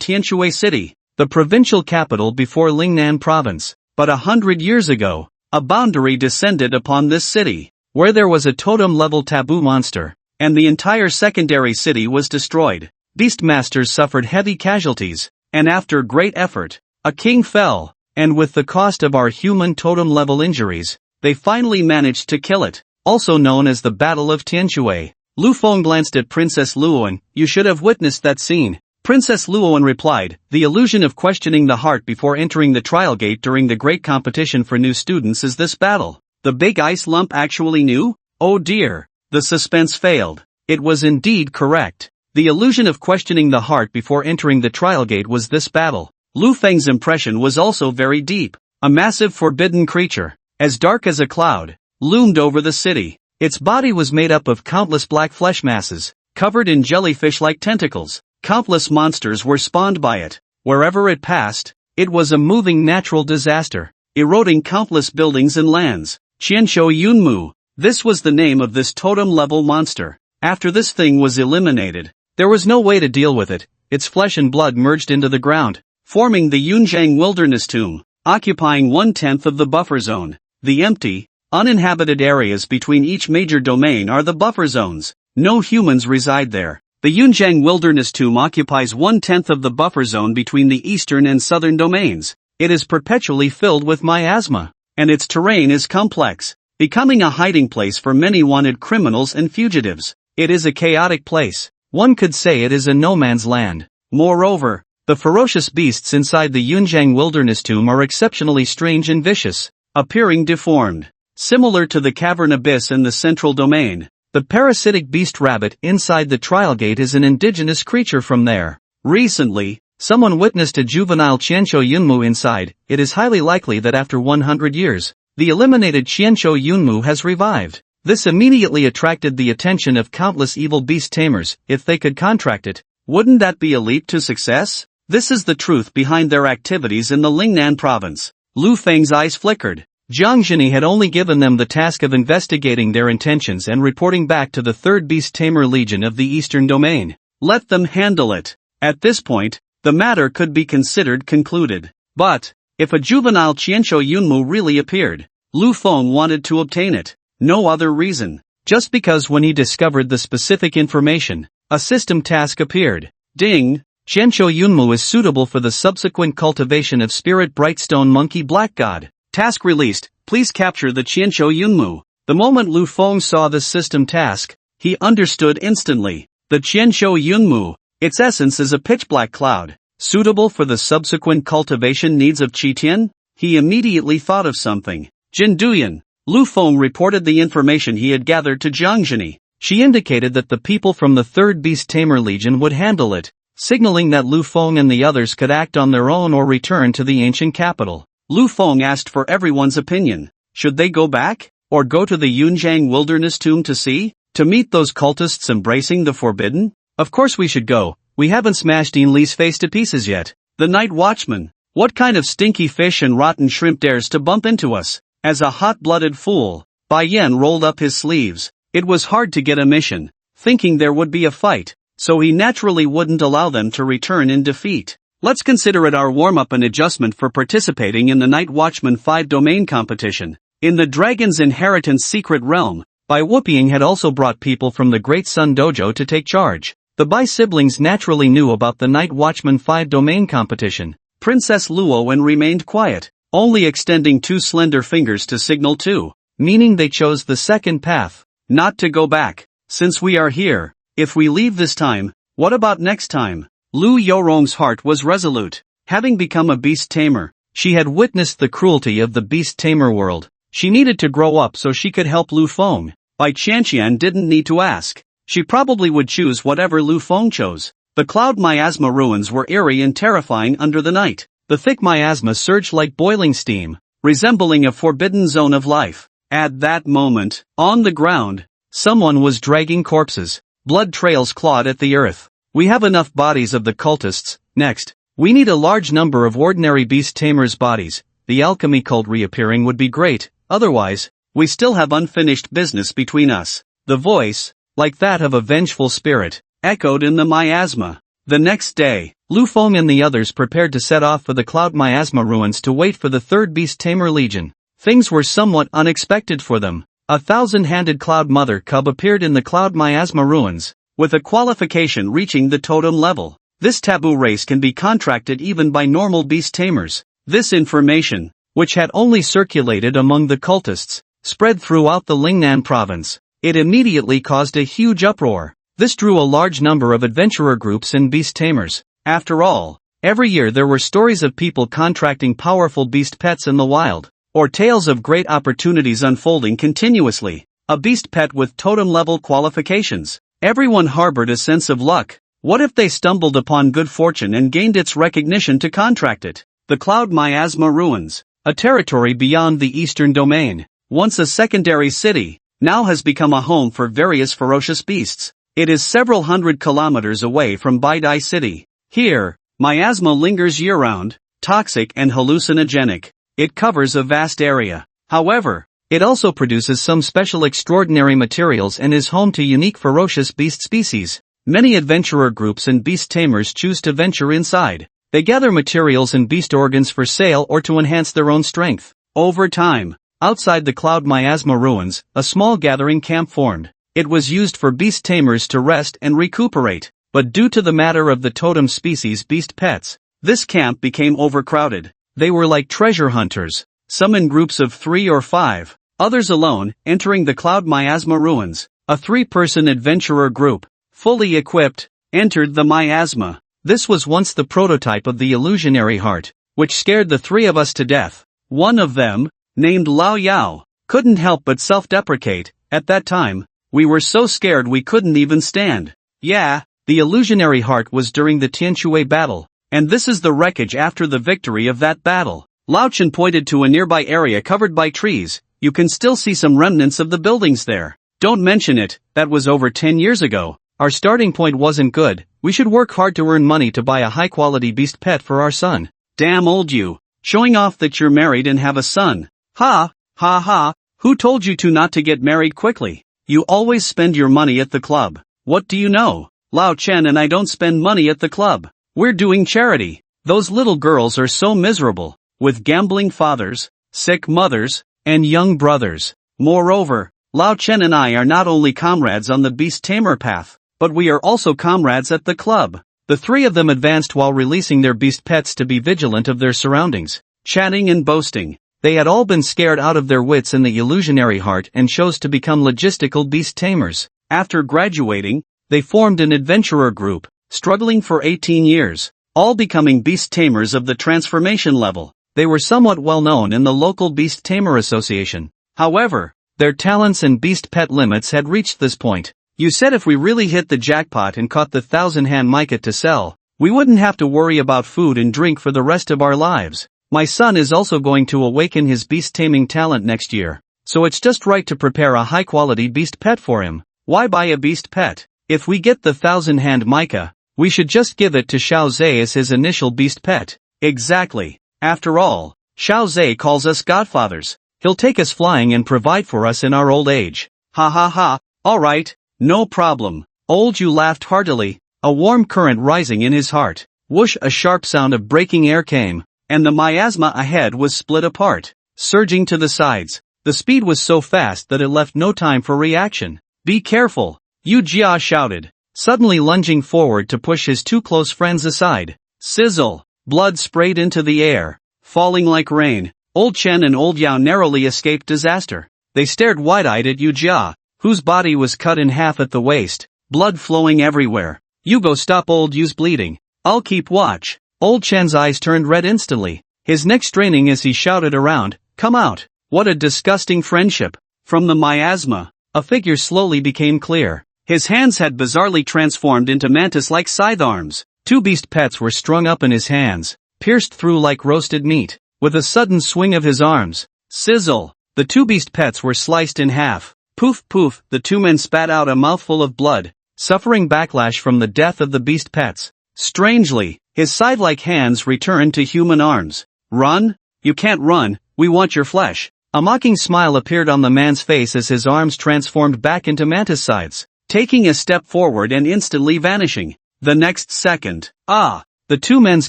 Tianshui City, the provincial capital before Lingnan province. But 100 years ago, a boundary descended upon this city, where there was a totem-level taboo monster, and the entire secondary city was destroyed. Beastmasters suffered heavy casualties, and after great effort, a king fell, and with the cost of our human totem-level injuries, they finally managed to kill it, also known as the Battle of Tianshui." Lu Feng glanced at Princess Luoan. "You should have witnessed that scene." Princess Luoan replied, "The illusion of questioning the heart before entering the trial gate during the great competition for new students is this battle. The big ice lump actually knew? Oh dear, the suspense failed. It was indeed correct. The illusion of questioning the heart before entering the trial gate was this battle." Lu Feng's impression was also very deep. A massive forbidden creature, as dark as a cloud, loomed over the city. Its body was made up of countless black flesh masses, covered in jellyfish-like tentacles. Countless monsters were spawned by it. Wherever it passed, it was a moving natural disaster, eroding countless buildings and lands. Qianshou Yunmu. This was the name of this totem-level monster. After this thing was eliminated, there was no way to deal with it. Its flesh and blood merged into the ground, forming the Yunjiang Wilderness Tomb, occupying 1/10 of the buffer zone. The empty, uninhabited areas between each major domain are the buffer zones. No humans reside there. The Yunjiang Wilderness Tomb occupies 1/10 of the buffer zone between the eastern and southern domains. It is perpetually filled with miasma, and its terrain is complex, becoming a hiding place for many wanted criminals and fugitives. It is a chaotic place. One could say it is a no man's land. Moreover, the ferocious beasts inside the Yunjiang Wilderness Tomb are exceptionally strange and vicious, appearing deformed, similar to the cavern abyss in the central domain. The parasitic beast rabbit inside the trial gate is an indigenous creature from there. Recently, someone witnessed a juvenile Qianshou Yunmu inside. It is highly likely that after 100 years, the eliminated Qianshou Yunmu has revived. This immediately attracted the attention of countless evil beast tamers. If they could contract it, wouldn't that be a leap to success? This is the truth behind their activities in the Lingnan province. Lu Feng's eyes flickered. Jiang Zhini had only given them the task of investigating their intentions and reporting back to the 3rd Beast Tamer Legion of the Eastern Domain. Let them handle it. At this point, the matter could be considered concluded. But, if a juvenile Qianqiu Yunmu really appeared, Lu Feng wanted to obtain it. No other reason. Just because when he discovered the specific information, a system task appeared. Ding! Qianqiu Yunmu is suitable for the subsequent cultivation of Spirit Brightstone Monkey Black God. Task released, please capture the Qianqiu Yunmu. The moment Lu Feng saw the system task, he understood instantly. The Qianqiu Yunmu, its essence is a pitch-black cloud, suitable for the subsequent cultivation needs of Qitian? He immediately thought of something. Jin Duyan. Lu Feng reported the information he had gathered to Jiang Zhini. She indicated that the people from the 3rd Beast Tamer Legion would handle it, signaling that Lu Feng and the others could act on their own or return to the ancient capital. Lu Feng asked for everyone's opinion. Should they go back? Or go to the Yunjiang Wilderness Tomb to see? To meet those cultists embracing the forbidden? Of course we should go. We haven't smashed Yin Li's face to pieces yet. The Night Watchman. What kind of stinky fish and rotten shrimp dares to bump into us? As a hot-blooded fool, Bai Yan rolled up his sleeves. It was hard to get a mission, thinking there would be a fight, so he naturally wouldn't allow them to return in defeat. Let's consider it our warm-up and adjustment for participating in the Night Watchman 5 domain competition. In the Dragon's Inheritance Secret Realm, Bai Whooping had also brought people from the Great Sun Dojo to take charge. The Bai siblings naturally knew about the Night Watchman 5 domain competition. Princess Luo remained quiet, only extending 2 slender fingers to signal to, meaning they chose the second path, not to go back. Since we are here, if we leave this time, what about next time? Lu Yorong's heart was resolute. Having become a beast tamer, she had witnessed the cruelty of the beast tamer world. She needed to grow up so she could help Lu Feng. Bai Qianqian didn't need to ask. She probably would choose whatever Lu Feng chose. The cloud miasma ruins were eerie and terrifying under the night. The thick miasma surged like boiling steam, resembling a forbidden zone of life. At that moment, on the ground, someone was dragging corpses. Blood trails clawed at the earth. We have enough bodies of the cultists. Next, we need a large number of ordinary beast tamers' bodies. The alchemy cult reappearing would be great, otherwise, we still have unfinished business between us. The voice, like that of a vengeful spirit, echoed in the miasma. The next day, Lu Feng and the others prepared to set off for the Cloud Miasma ruins to wait for the 3rd Beast Tamer Legion. Things were somewhat unexpected for them. A 1,000-handed Cloud Mother cub appeared in the Cloud Miasma ruins, with a qualification reaching the totem level. This taboo race can be contracted even by normal beast tamers. This information, which had only circulated among the cultists, spread throughout the Lingnan province. It immediately caused a huge uproar. This drew a large number of adventurer groups and beast tamers. After all, every year there were stories of people contracting powerful beast pets in the wild, or tales of great opportunities unfolding continuously. A beast pet with totem-level qualifications. Everyone harbored a sense of luck. What if they stumbled upon good fortune and gained its recognition to contract it? The Cloud Miasma Ruins, a territory beyond the Eastern Domain, once a secondary city, now has become a home for various ferocious beasts. It is several hundred kilometers away from Baidai City. Here, miasma lingers year-round, toxic and hallucinogenic. It covers a vast area. However, it also produces some special extraordinary materials and is home to unique ferocious beast species. Many adventurer groups and beast tamers choose to venture inside. They gather materials and beast organs for sale or to enhance their own strength. Over time, outside the Cloud Miasma ruins, a small gathering camp formed. It was used for beast tamers to rest and recuperate, but due to the matter of the totem species beast pets, this camp became overcrowded. They were like treasure hunters, some in groups of 3 or 5, others alone, entering the Cloud Miasma ruins. A 3-person adventurer group, fully equipped, entered the miasma. This was once the prototype of the illusionary heart, which scared the 3 of us to death. One of them, named Lao Yao, couldn't help but self-deprecate. At that time, we were so scared we couldn't even stand. Yeah, the illusionary heart was during the Tianshui battle, and this is the wreckage after the victory of that battle. Lao Chen pointed to a nearby area covered by trees. You can still see some remnants of the buildings there. Don't mention it, that was over 10 years ago. Our starting point wasn't good. We should work hard to earn money to buy a high-quality beast pet for our son. Damn old you, showing off that you're married and have a son. Ha, ha ha, who told you not to get married quickly? You always spend your money at the club. What do you know? Lao Chen and I don't spend money at the club. We're doing charity. Those little girls are so miserable, with gambling fathers, sick mothers, and young brothers. Moreover, Lao Chen and I are not only comrades on the beast tamer path, but we are also comrades at the club. The three of them advanced while releasing their beast pets to be vigilant of their surroundings, chatting and boasting. They had all been scared out of their wits in the illusionary heart and chose to become logistical beast tamers. After graduating, they formed an adventurer group, struggling for 18 years, all becoming beast tamers of the transformation level. They were somewhat well known in the local beast tamer association. However, their talents and beast pet limits had reached this point. You said if we really hit the jackpot and caught the 1,000-hand mica to sell, we wouldn't have to worry about food and drink for the rest of our lives. My son is also going to awaken his beast taming talent next year, so it's just right to prepare a high-quality beast pet for him. Why buy a beast pet? If we get the 1,000-hand mica, we should just give it to Xiao Zhe as his initial beast pet. Exactly. After all, Xiao Zhe calls us godfathers. He'll take us flying and provide for us in our old age. Ha ha ha, alright, no problem. Old Yu laughed heartily, a warm current rising in his heart. Whoosh, a sharp sound of breaking air came, and the miasma ahead was split apart, surging to the sides. The speed was so fast that it left no time for reaction. Be careful, Yu Jia shouted, suddenly lunging forward to push his two close friends aside. Sizzle, blood sprayed into the air, falling like rain. Old Chen and Old Yao narrowly escaped disaster. They stared wide-eyed at Yu Jia, whose body was cut in half at the waist, blood flowing everywhere. You go stop Old Yu's bleeding. I'll keep watch. Old Chen's eyes turned red instantly, his neck straining as he shouted around, come out. What a disgusting friendship. From the miasma, a figure slowly became clear. His hands had bizarrely transformed into mantis-like scythe arms. Two beast pets were strung up in his hands, pierced through like roasted meat. With a sudden swing of his arms, sizzle, the two beast pets were sliced in half. Poof poof, the two men spat out a mouthful of blood, suffering backlash from the death of the beast pets. Strangely, his scythe-like hands returned to human arms. Run? You can't run, we want your flesh. A mocking smile appeared on the man's face as his arms transformed back into mantis scythes, taking a step forward and instantly vanishing. The next second, the two men's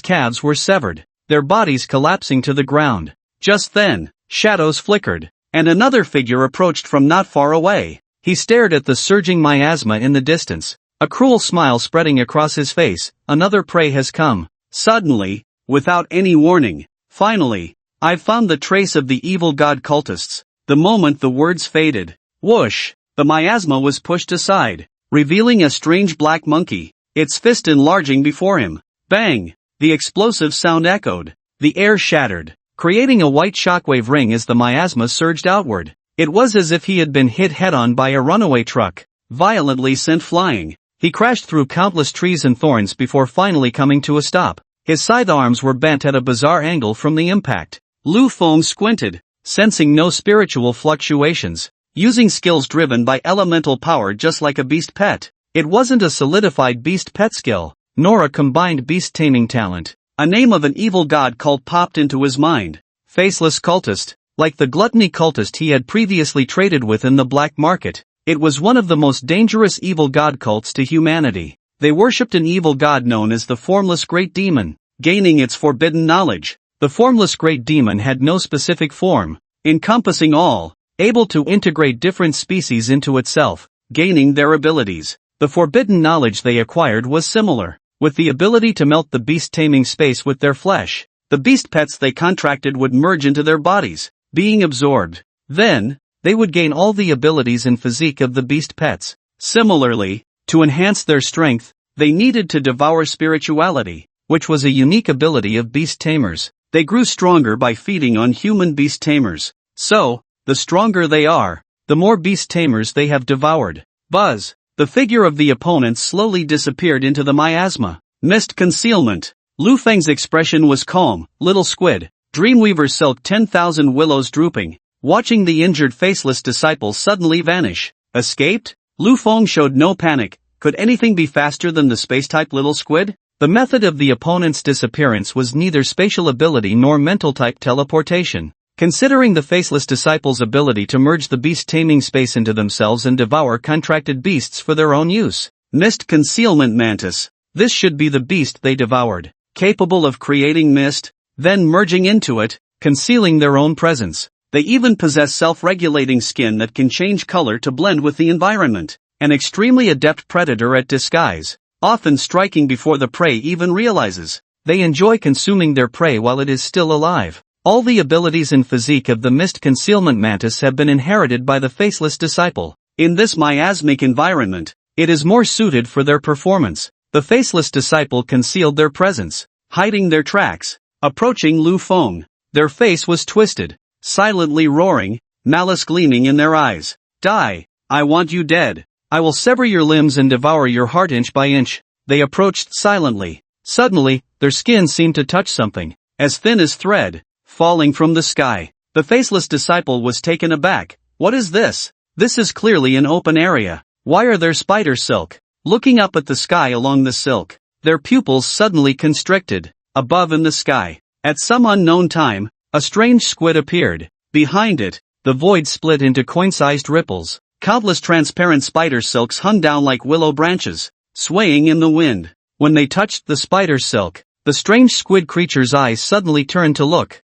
calves were severed, their bodies collapsing to the ground. Just then, shadows flickered, and another figure approached from not far away. He stared at the surging miasma in the distance, a cruel smile spreading across his face. Another prey has come. Suddenly, without any warning, finally, I've found the trace of the evil god cultists. The moment the words faded, whoosh, the miasma was pushed aside, revealing a strange black monkey, its fist enlarging before him. Bang! The explosive sound echoed. The air shattered, creating a white shockwave ring as the miasma surged outward. It was as if he had been hit head-on by a runaway truck, violently sent flying. He crashed through countless trees and thorns before finally coming to a stop. His scythe arms were bent at a bizarre angle from the impact. Lu Feng squinted, sensing no spiritual fluctuations, using skills driven by elemental power just like a beast pet. It wasn't a solidified beast pet skill, nor a combined beast taming talent. A name of an evil god cult popped into his mind. Faceless cultist, like the gluttony cultist he had previously traded with in the black market. It was one of the most dangerous evil god cults to humanity. They worshipped an evil god known as the Formless Great Demon, gaining its forbidden knowledge. The Formless Great Demon had no specific form, encompassing all, able to integrate different species into itself, gaining their abilities. The forbidden knowledge they acquired was similar, with the ability to melt the beast taming space with their flesh. The beast pets they contracted would merge into their bodies, being absorbed. Then, they would gain all the abilities and physique of the beast pets. Similarly, to enhance their strength, they needed to devour spirituality, which was a unique ability of beast tamers. They grew stronger by feeding on human beast tamers. So, the stronger they are, the more beast tamers they have devoured. Buzz! The figure of the opponent slowly disappeared into the miasma. Missed concealment. Lu Feng's expression was calm. Little squid, Dreamweaver silk 10,000 willows drooping, watching the injured faceless disciple suddenly vanish. Escaped? Lu Feng showed no panic. Could anything be faster than the space-type little squid? The method of the opponent's disappearance was neither spatial ability nor mental-type teleportation. Considering the faceless disciple's ability to merge the beast taming space into themselves and devour contracted beasts for their own use. Missed concealment mantis. This should be the beast they devoured, capable of creating mist, then merging into it, concealing their own presence. They even possess self-regulating skin that can change color to blend with the environment. An extremely adept predator at disguise, often striking before the prey even realizes. They enjoy consuming their prey while it is still alive. All the abilities and physique of the mist concealment mantis have been inherited by the faceless disciple. In this miasmic environment, it is more suited for their performance. The faceless disciple concealed their presence, hiding their tracks. Approaching Lu Feng, their face was twisted, silently roaring, malice gleaming in their eyes. Die, I want you dead. I will sever your limbs and devour your heart inch by inch. They approached silently. Suddenly, their skin seemed to touch something, as thin as thread, falling from the sky. The faceless disciple was taken aback. What is this? This is clearly an open area. Why are there spider silk? Looking up at the sky along the silk, their pupils suddenly constricted. Above in the sky, at some unknown time, a strange squid appeared. Behind it, the void split into coin-sized ripples. Countless transparent spider silks hung down like willow branches, swaying in the wind. When they touched the spider silk, the strange squid creature's eyes suddenly turned to look.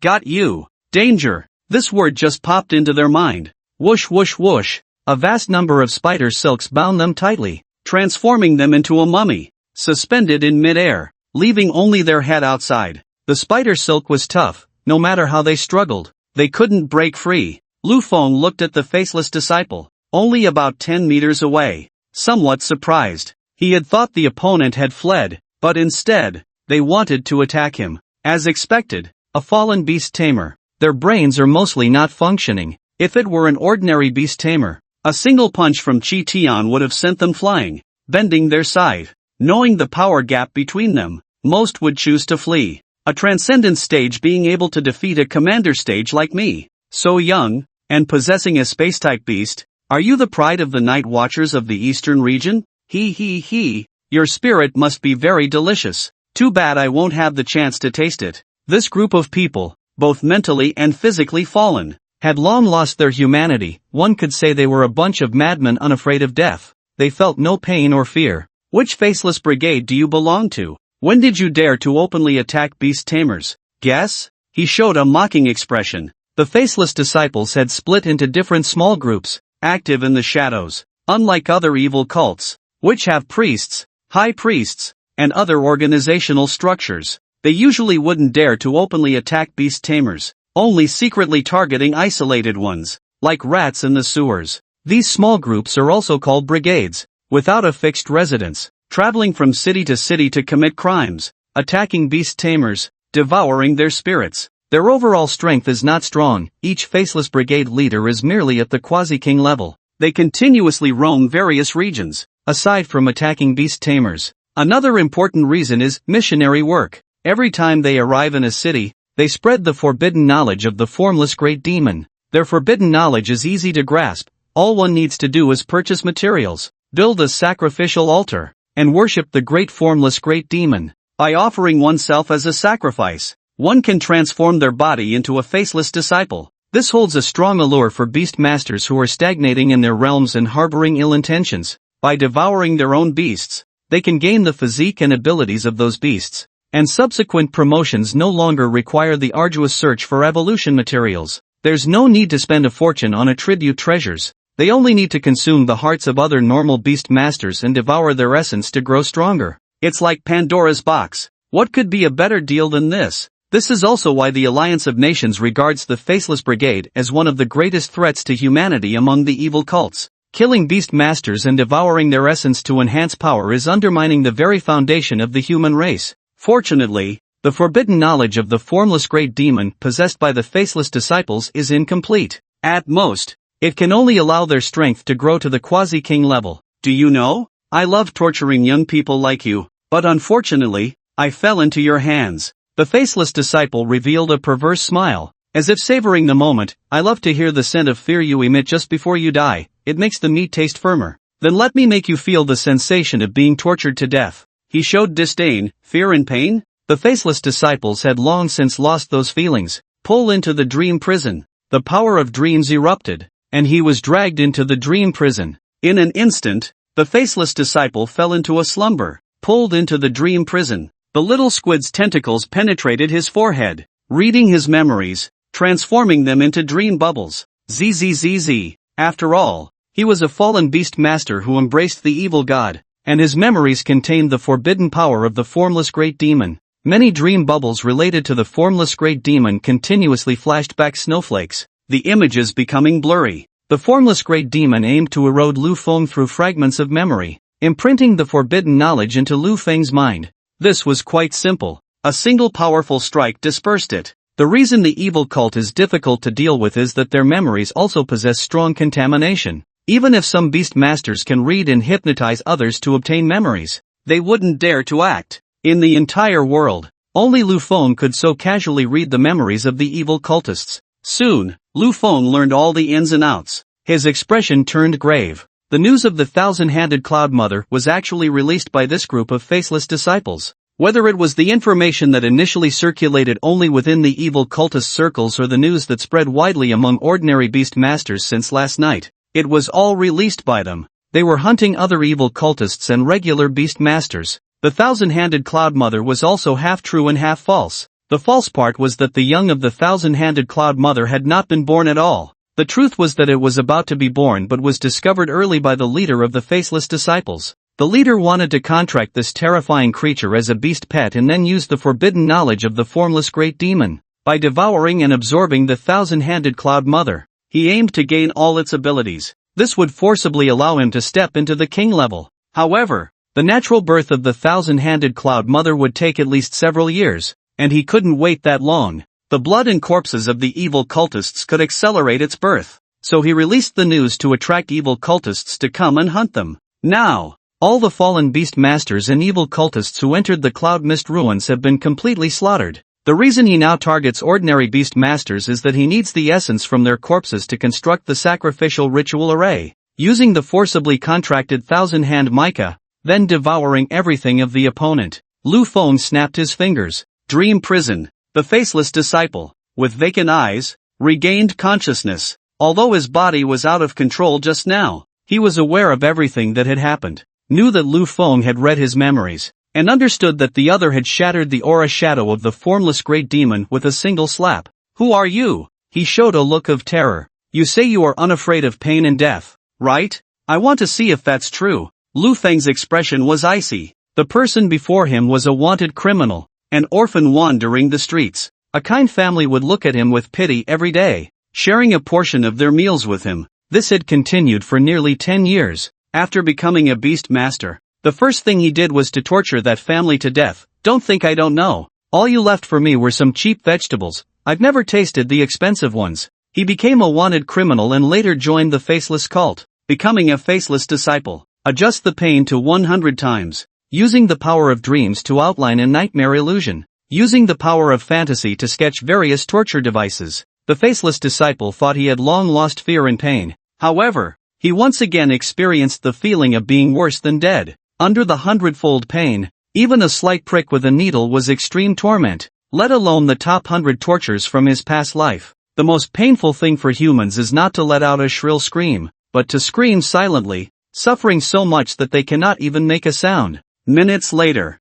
Got you. Danger. This word just popped into their mind. Whoosh whoosh whoosh. A vast number of spider silks bound them tightly, transforming them into a mummy, suspended in mid-air, leaving only their head outside. The spider silk was tough, no matter how they struggled, they couldn't break free. Lu Feng looked at the faceless disciple, only about 10 meters away, somewhat surprised. He had thought the opponent had fled, but instead, they wanted to attack him. As expected, a fallen beast tamer. Their brains are mostly not functioning. If it were an ordinary beast tamer, a single punch from Chi Tian would have sent them flying, bending their side. Knowing the power gap between them, most would choose to flee. A transcendence stage being able to defeat a commander stage like me, so young, and possessing a space-type beast. Are you the pride of the Night Watchers of the Eastern region? He. Your spirit must be very delicious. Too bad I won't have the chance to taste it. This group of people, both mentally and physically fallen, had long lost their humanity. One could say they were a bunch of madmen unafraid of death. They felt no pain or fear. Which faceless brigade do you belong to? When did you dare to openly attack beast tamers? Guess? He showed a mocking expression. The faceless disciples had split into different small groups, active in the shadows. Unlike other evil cults, which have priests, high priests, and other organizational structures, they usually wouldn't dare to openly attack beast tamers, only secretly targeting isolated ones, like rats in the sewers. These small groups are also called brigades, without a fixed residence, traveling from city to commit crimes, attacking beast tamers, devouring their spirits. Their overall strength is not strong. Each faceless brigade leader is merely at the quasi-king level. They continuously roam various regions, aside from attacking beast tamers. Another important reason is missionary work. Every time they arrive in a city, they spread the forbidden knowledge of the formless great demon. Their forbidden knowledge is easy to grasp. All one needs to do is purchase materials, build a sacrificial altar, and worship the great formless great demon. By offering oneself as a sacrifice, one can transform their body into a faceless disciple. This holds a strong allure for beast masters who are stagnating in their realms and harboring ill intentions. By devouring their own beasts, they can gain the physique and abilities of those beasts, and subsequent promotions no longer require the arduous search for evolution materials. There's no need to spend a fortune on attribute treasures. They only need to consume the hearts of other normal beast masters and devour their essence to grow stronger. It's like Pandora's box. What could be a better deal than this? This is also why the Alliance of Nations regards the Faceless Brigade as one of the greatest threats to humanity among the evil cults. Killing beast masters and devouring their essence to enhance power is undermining the very foundation of the human race. Fortunately, the forbidden knowledge of the formless great demon possessed by the faceless disciples is incomplete. At most, it can only allow their strength to grow to the quasi-king level. Do you know? I love torturing young people like you, but unfortunately, I fell into your hands. The faceless disciple revealed a perverse smile, as if savoring the moment. I love to hear the scent of fear you emit just before you die. It makes the meat taste firmer. Then let me make you feel the sensation of being tortured to death. He showed disdain, fear and pain. The faceless disciples had long since lost those feelings. Pull into the dream prison. The power of dreams erupted, and he was dragged into the dream prison. In an instant, the faceless disciple fell into a slumber. pulled into the dream prison. The little squid's tentacles penetrated his forehead, reading his memories, transforming them into dream bubbles. Zzz. After all, he was a fallen beast master who embraced the evil god, and his memories contained the forbidden power of the formless great demon. Many dream bubbles related to the formless great demon continuously flashed back snowflakes, the images becoming blurry. The formless great demon aimed to erode Lu Feng through fragments of memory, imprinting the forbidden knowledge into Lu Feng's mind. This was quite simple. A single powerful strike dispersed it. The reason the evil cult is difficult to deal with is that their memories also possess strong contamination. Even if some beast masters can read and hypnotize others to obtain memories, they wouldn't dare to act. In the entire world, only Lu Feng could so casually read the memories of the evil cultists. Soon, Lu Feng learned all the ins and outs. His expression turned grave. The news of the thousand-handed Cloud Mother was actually released by this group of faceless disciples. Whether it was the information that initially circulated only within the evil cultist circles or the news that spread widely among ordinary beast masters since last night, it was all released by them. They were hunting other evil cultists and regular beast masters. The thousand-handed Cloud Mother was also half true and half false. The false part was that the young of the thousand-handed Cloud Mother had not been born at all. The truth was that it was about to be born but was discovered early by the leader of the faceless disciples. The leader wanted to contract this terrifying creature as a beast pet and then use the forbidden knowledge of the formless great demon. By devouring and absorbing the thousand-handed Cloud Mother, he aimed to gain all its abilities. This would forcibly allow him to step into the king level. However, the natural birth of the thousand-handed Cloud Mother would take at least several years, and he couldn't wait that long. The blood and corpses of the evil cultists could accelerate its birth, so he released the news to attract evil cultists to come and hunt them. Now, all the fallen beast masters and evil cultists who entered the Cloud Mist ruins have been completely slaughtered. The reason he now targets ordinary beast masters is that he needs the essence from their corpses to construct the sacrificial ritual array, using the forcibly contracted thousand-hand mica, then devouring everything of the opponent. Lu Feng snapped his fingers. Dream prison. The faceless disciple, with vacant eyes, regained consciousness. Although his body was out of control just now, he was aware of everything that had happened, knew that Lu Feng had read his memories, and understood that the other had shattered the aura shadow of the formless great demon with a single slap. Who are you? He showed a look of terror. You say you are unafraid of pain and death, right? I want to see if that's true. Lu Feng's expression was icy. The person before him was a wanted criminal, an orphan wandering the streets. A kind family would look at him with pity every day, sharing a portion of their meals with him. This had continued for nearly 10 years. After becoming a beast master, the first thing he did was to torture that family to death. Don't think I don't know. All you left for me were some cheap vegetables. I've never tasted the expensive ones. He became a wanted criminal and later joined the faceless cult, becoming a faceless disciple. Adjust the pain to 100 times. Using the power of dreams to outline a nightmare illusion. Using the power of fantasy to sketch various torture devices. The faceless disciple thought he had long lost fear and pain. However, he once again experienced the feeling of being worse than dead. Under the hundredfold pain, even a slight prick with a needle was extreme torment, let alone the top 100 tortures from his past life. The most painful thing for humans is not to let out a shrill scream, but to scream silently, suffering so much that they cannot even make a sound. Minutes later.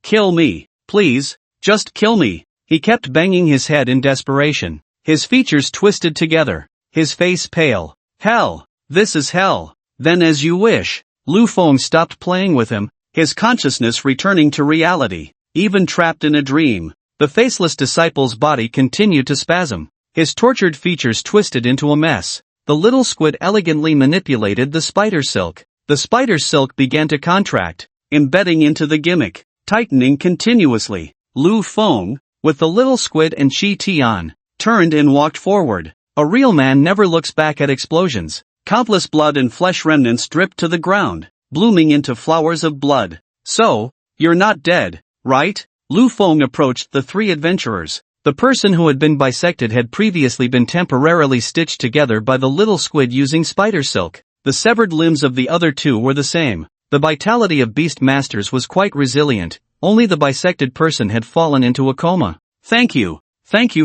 Kill me, please, just kill me. He kept banging his head in desperation, his features twisted together, his face pale. Hell, this is hell. Then as you wish. Lu Feng stopped playing with him, his consciousness returning to reality. Even trapped in a dream, the faceless disciple's body continued to spasm, his tortured features twisted into a mess. The little squid elegantly manipulated the spider silk. The spider silk began to contract, embedding into the gimmick, tightening continuously. Lu Feng, with the little squid and Chi Tian, turned and walked forward. A real man never looks back at explosions. Countless blood and flesh remnants dripped to the ground, blooming into flowers of blood. So, you're not dead, right? Lu Feng approached the three adventurers. The person who had been bisected had previously been temporarily stitched together by the little squid using spider silk. The severed limbs of the other two were the same. The vitality of beast masters was quite resilient, only the bisected person had fallen into a coma. Thank you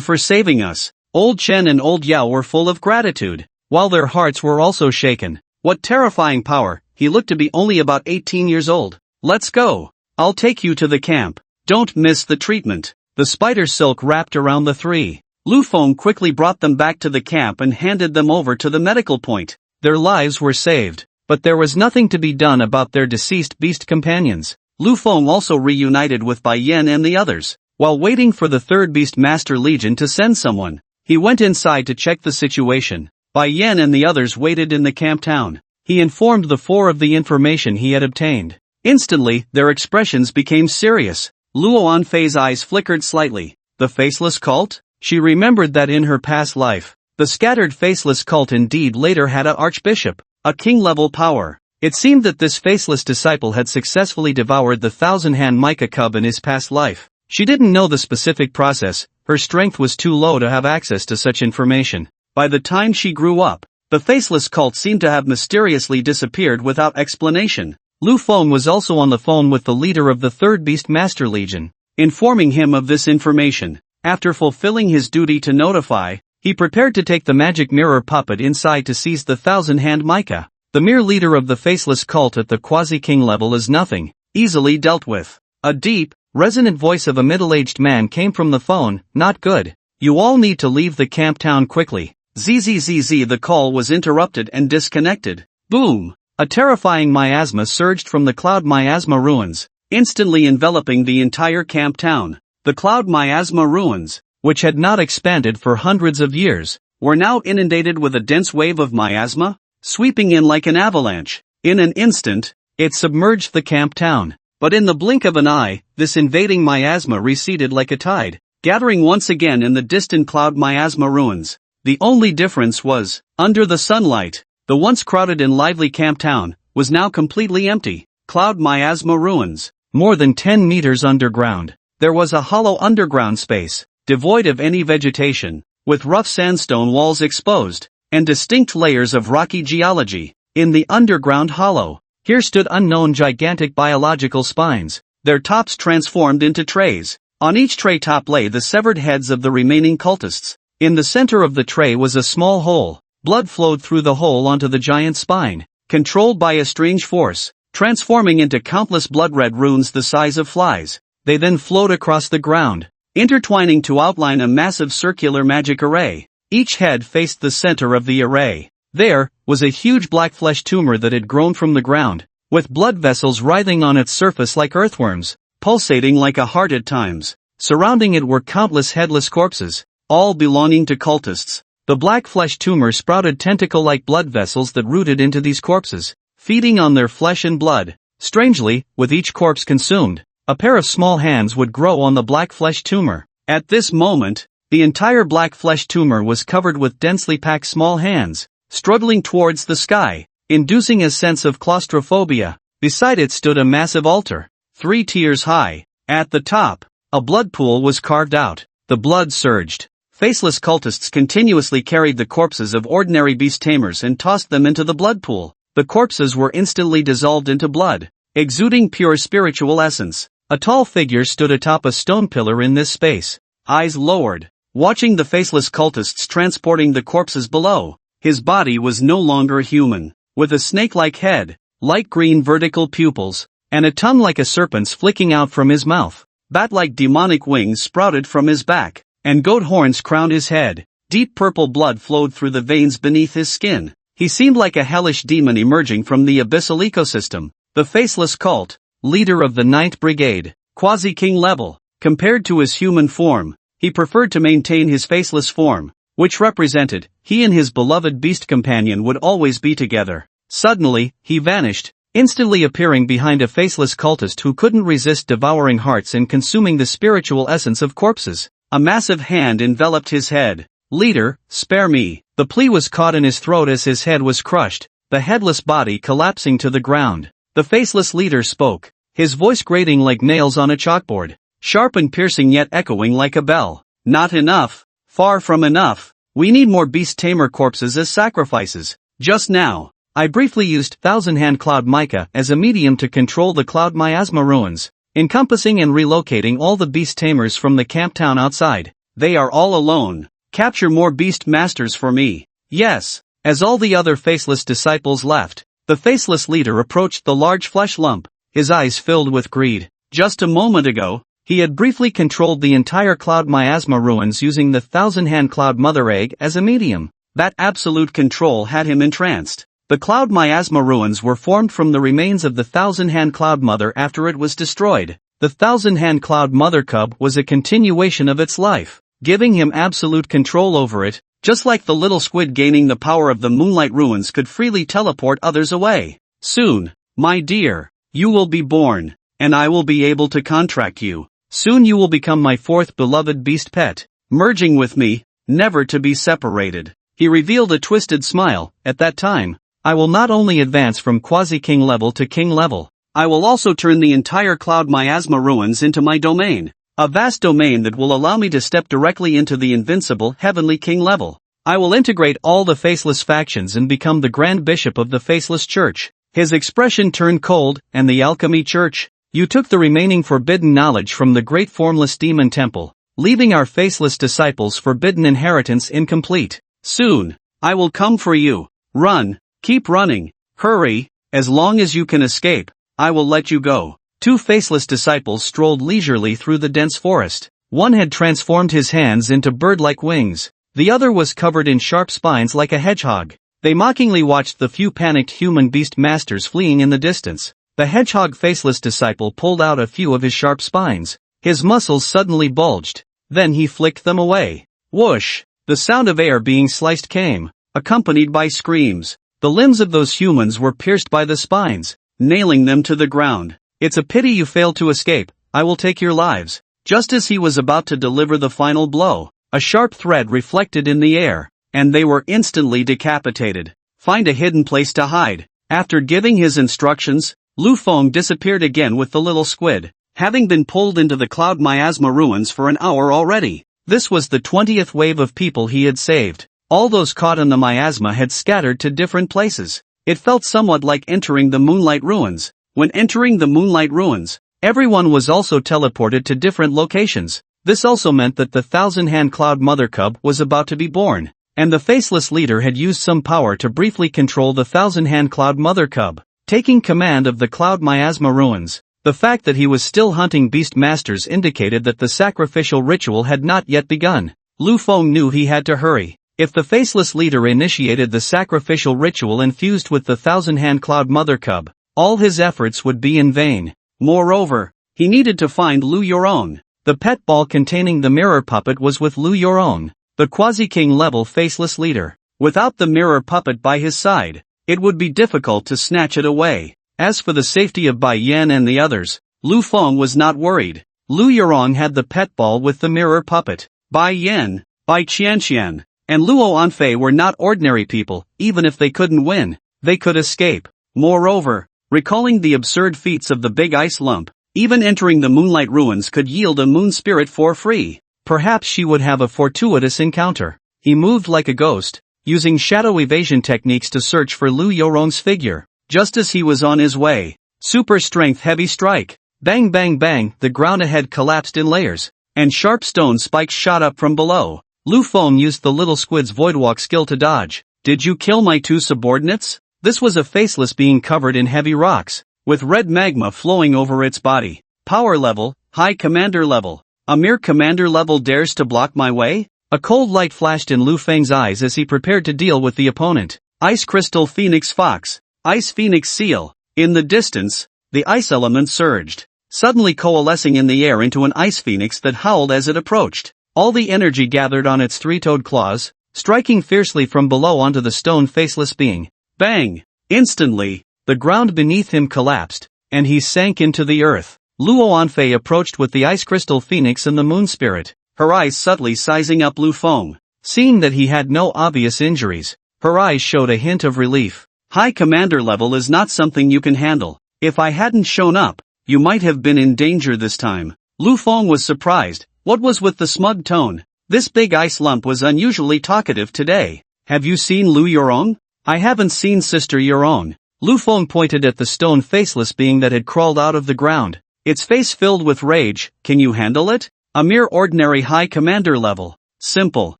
for saving us. Old Chen and Old Yao were full of gratitude, while their hearts were also shaken. What terrifying power! He looked to be only about 18 years old. Let's go. I'll take you to the camp. Don't miss the treatment. The spider silk wrapped around the three. Lu Feng quickly brought them back to the camp and handed them over to the medical point. Their lives were saved, but there was nothing to be done about their deceased beast companions. Lu Feng also reunited with Bai Yan and the others. While waiting for the third Beast Master Legion to send someone, he went inside to check the situation. Bai Yan and the others waited in the camp town. He informed the four of the information he had obtained. Instantly, their expressions became serious. Luo Anfei's eyes flickered slightly. The faceless cult? She remembered that in her past life, the scattered faceless cult indeed later had a archbishop, a king-level power. It seemed that this faceless disciple had successfully devoured the thousand-hand mica cub in his past life. She didn't know the specific process, her strength was too low to have access to such information. By the time she grew up, the faceless cult seemed to have mysteriously disappeared without explanation. Lu Feng was also on the phone with the leader of the Third Beast Master Legion, informing him of this information. After fulfilling his duty to notify, he prepared to take the magic mirror puppet inside to seize the thousand-hand mica. The mere leader of the faceless cult at the quasi-king level is nothing, easily dealt with. A deep, resonant voice of a middle-aged man came from the phone. Not good. You all need to leave the camp town quickly. Zzz. The call was interrupted and disconnected. Boom! A terrifying miasma surged from the cloud miasma ruins, instantly enveloping the entire camp town. The cloud miasma ruins, which had not expanded for hundreds of years, were now inundated with a dense wave of miasma, sweeping in like an avalanche. In an instant, it submerged the camp town. But in the blink of an eye, this invading miasma receded like a tide, gathering once again in the distant cloud miasma ruins. The only difference was, under the sunlight, the once crowded and lively camp town was now completely empty. Cloud miasma ruins. More than 10 meters underground, there was a hollow underground space, devoid of any vegetation, with rough sandstone walls exposed, and distinct layers of rocky geology. In the underground hollow, here stood unknown gigantic biological spines, their tops transformed into trays. On each tray top lay the severed heads of the remaining cultists. In the center of the tray was a small hole. Blood flowed through the hole onto the giant spine, controlled by a strange force, transforming into countless blood-red runes the size of flies. They then flowed across the ground, intertwining to outline a massive circular magic array. Each head faced the center of the array. There was a huge black flesh tumor that had grown from the ground, with blood vessels writhing on its surface like earthworms, pulsating like a heart at times. Surrounding it were countless headless corpses, all belonging to cultists. The black flesh tumor sprouted tentacle-like blood vessels that rooted into these corpses, feeding on their flesh and blood. Strangely, with each corpse consumed, a pair of small hands would grow on the black flesh tumor. At this moment, the entire black flesh tumor was covered with densely packed small hands, struggling towards the sky, inducing a sense of claustrophobia. Beside it stood a massive altar, 3 tiers high. At the top, a blood pool was carved out. The blood surged. Faceless cultists continuously carried the corpses of ordinary beast tamers and tossed them into the blood pool. The corpses were instantly dissolved into blood, exuding pure spiritual essence. A tall figure stood atop a stone pillar in this space, eyes lowered, watching the faceless cultists transporting the corpses below. His body was no longer human, with a snake-like head, light green vertical pupils, and a tongue like a serpent's flicking out from his mouth. Bat-like demonic wings sprouted from his back, and goat horns crowned his head. Deep purple blood flowed through the veins beneath his skin. He seemed like a hellish demon emerging from the abyssal ecosystem. The faceless cult, leader of the 9th Brigade, quasi-king level. Compared to his human form, he preferred to maintain his faceless form, which represented, he and his beloved beast companion would always be together. Suddenly, he vanished, instantly appearing behind a faceless cultist who couldn't resist devouring hearts and consuming the spiritual essence of corpses. A massive hand enveloped his head. Leader, spare me. The plea was caught in his throat as his head was crushed, the headless body collapsing to the ground. The faceless leader spoke, his voice grating like nails on a chalkboard, sharp and piercing yet echoing like a bell. Not enough. Far from enough. We need more beast tamer corpses as sacrifices. Just now, I briefly used thousand-hand cloud mica as a medium to control the cloud miasma ruins, encompassing and relocating all the beast tamers from the camp town outside. They are all alone. Capture more beast masters for me. Yes. As all the other faceless disciples left, the faceless leader approached the large flesh lump. his eyes filled with greed. Just a moment ago, he had briefly controlled the entire Cloud Miasma ruins using the Thousand-Hand Cloud Mother Egg as a medium. That absolute control had him entranced. The Cloud Miasma ruins were formed from the remains of the Thousand-Hand Cloud Mother after it was destroyed. The Thousand-Hand Cloud Mother Cub was a continuation of its life, giving him absolute control over it, just like the little squid gaining the power of the Moonlight Ruins could freely teleport others away. Soon, my dear, you will be born, and I will be able to contract you. Soon you will become my fourth beloved beast pet, merging with me, never to be separated. He revealed a twisted smile. At that time, I will not only advance from quasi-king level to king level, I will also turn the entire Cloud Miasma ruins into my domain. A vast domain that will allow me to step directly into the invincible heavenly king level. I will integrate all the faceless factions and become the Grand Bishop of the Faceless Church. His expression turned cold. And the Alchemy Church? You took the remaining forbidden knowledge from the great formless demon temple, leaving our faceless disciples' forbidden inheritance incomplete. Soon, I will come for you. Run, keep running, hurry, as long as you can escape, I will let you go. Two faceless disciples strolled leisurely through the dense forest. One had transformed his hands into bird-like wings. The other was covered in sharp spines like a hedgehog. They mockingly watched the few panicked human beast masters fleeing in the distance. The hedgehog faceless disciple pulled out a few of his sharp spines. His muscles suddenly bulged. Then he flicked them away. Whoosh! The sound of air being sliced came, accompanied by screams. The limbs of those humans were pierced by the spines, nailing them to the ground. It's a pity you failed to escape. I will take your lives. Just as he was about to deliver the final blow, a sharp thread reflected in the air, and they were instantly decapitated. Find a hidden place to hide. After giving his instructions, Lu Feng disappeared again with the little squid, having been pulled into the Cloud Miasma ruins for an hour already. This was the 20th wave of people he had saved. All those caught in the miasma had scattered to different places. It felt somewhat like entering the Moonlight Ruins. When entering the Moonlight Ruins, everyone was also teleported to different locations. This also meant that the Thousand-Hand Cloud Mother Cub was about to be born, and the faceless leader had used some power to briefly control the Thousand-Hand Cloud Mother Cub, taking command of the Cloud Miasma ruins. The fact that he was still hunting beast masters indicated that the sacrificial ritual had not yet begun. Lu Feng knew he had to hurry. If the faceless leader initiated the sacrificial ritual and fused with the Thousand-Hand Cloud Mother Cub, all his efforts would be in vain. Moreover, he needed to find Lu Yuron. The pet ball containing the mirror puppet was with Lu Yuron, the quasi-king level faceless leader. Without the mirror puppet by his side, it would be difficult to snatch it away. As for the safety of Bai Yan and the others, Lu Feng was not worried. Lu Yurong had the pet ball with the mirror puppet. Bai Yan, Bai Qianqian, and Luo Anfei were not ordinary people. Even if they couldn't win, they could escape. Moreover, recalling the absurd feats of the big ice lump, even entering the Moonlight Ruins could yield a moon spirit for free. Perhaps she would have a fortuitous encounter. He moved like a ghost, using shadow evasion techniques to search for Lu Yorong's figure. Just as he was on his way, super strength heavy strike. Bang bang bang, the ground ahead collapsed in layers, and sharp stone spikes shot up from below. Lu Feng used the little squid's voidwalk skill to dodge. Did you kill my two subordinates? This was a faceless being covered in heavy rocks, with red magma flowing over its body. Power level, high commander level. A mere commander level dares to block my way? A cold light flashed in Lu Feng's eyes as he prepared to deal with the opponent. Ice Crystal Phoenix Fox. Ice Phoenix Seal. In the distance, the ice element surged, suddenly coalescing in the air into an ice phoenix that howled as it approached. All the energy gathered on its three-toed claws, striking fiercely from below onto the stone faceless being. Bang! Instantly, the ground beneath him collapsed, and he sank into the earth. Luo Anfei approached with the ice crystal phoenix and the moon spirit, her eyes subtly sizing up Lu Feng. Seeing that he had no obvious injuries, her eyes showed a hint of relief. High commander level is not something you can handle. If I hadn't shown up, you might have been in danger this time. Lu Feng was surprised. What was with the smug tone? This big ice lump was unusually talkative today. Have you seen Lu Yurong? I haven't seen Sister Yurong. Lu Feng pointed at the stone faceless being that had crawled out of the ground, its face filled with rage. Can you handle it? A mere ordinary high commander level. Simple.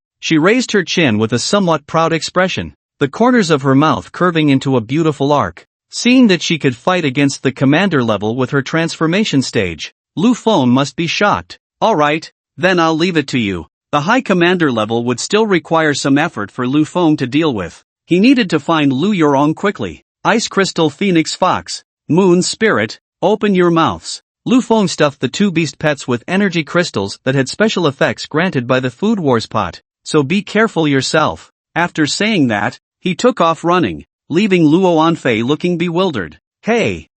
She raised her chin with a somewhat proud expression, the corners of her mouth curving into a beautiful arc. Seeing that she could fight against the commander level with her transformation stage, Lu Feng must be shocked. Alright, then I'll leave it to you. The high commander level would still require some effort for Lu Feng to deal with. He needed to find Lu Yorong quickly. Ice Crystal Phoenix Fox, Moon Spirit, open your mouths. Lu Feng stuffed the two beast pets with energy crystals that had special effects granted by the Food Wars pot, so be careful yourself. After saying that, he took off running, leaving Luo Anfei looking bewildered. Hey,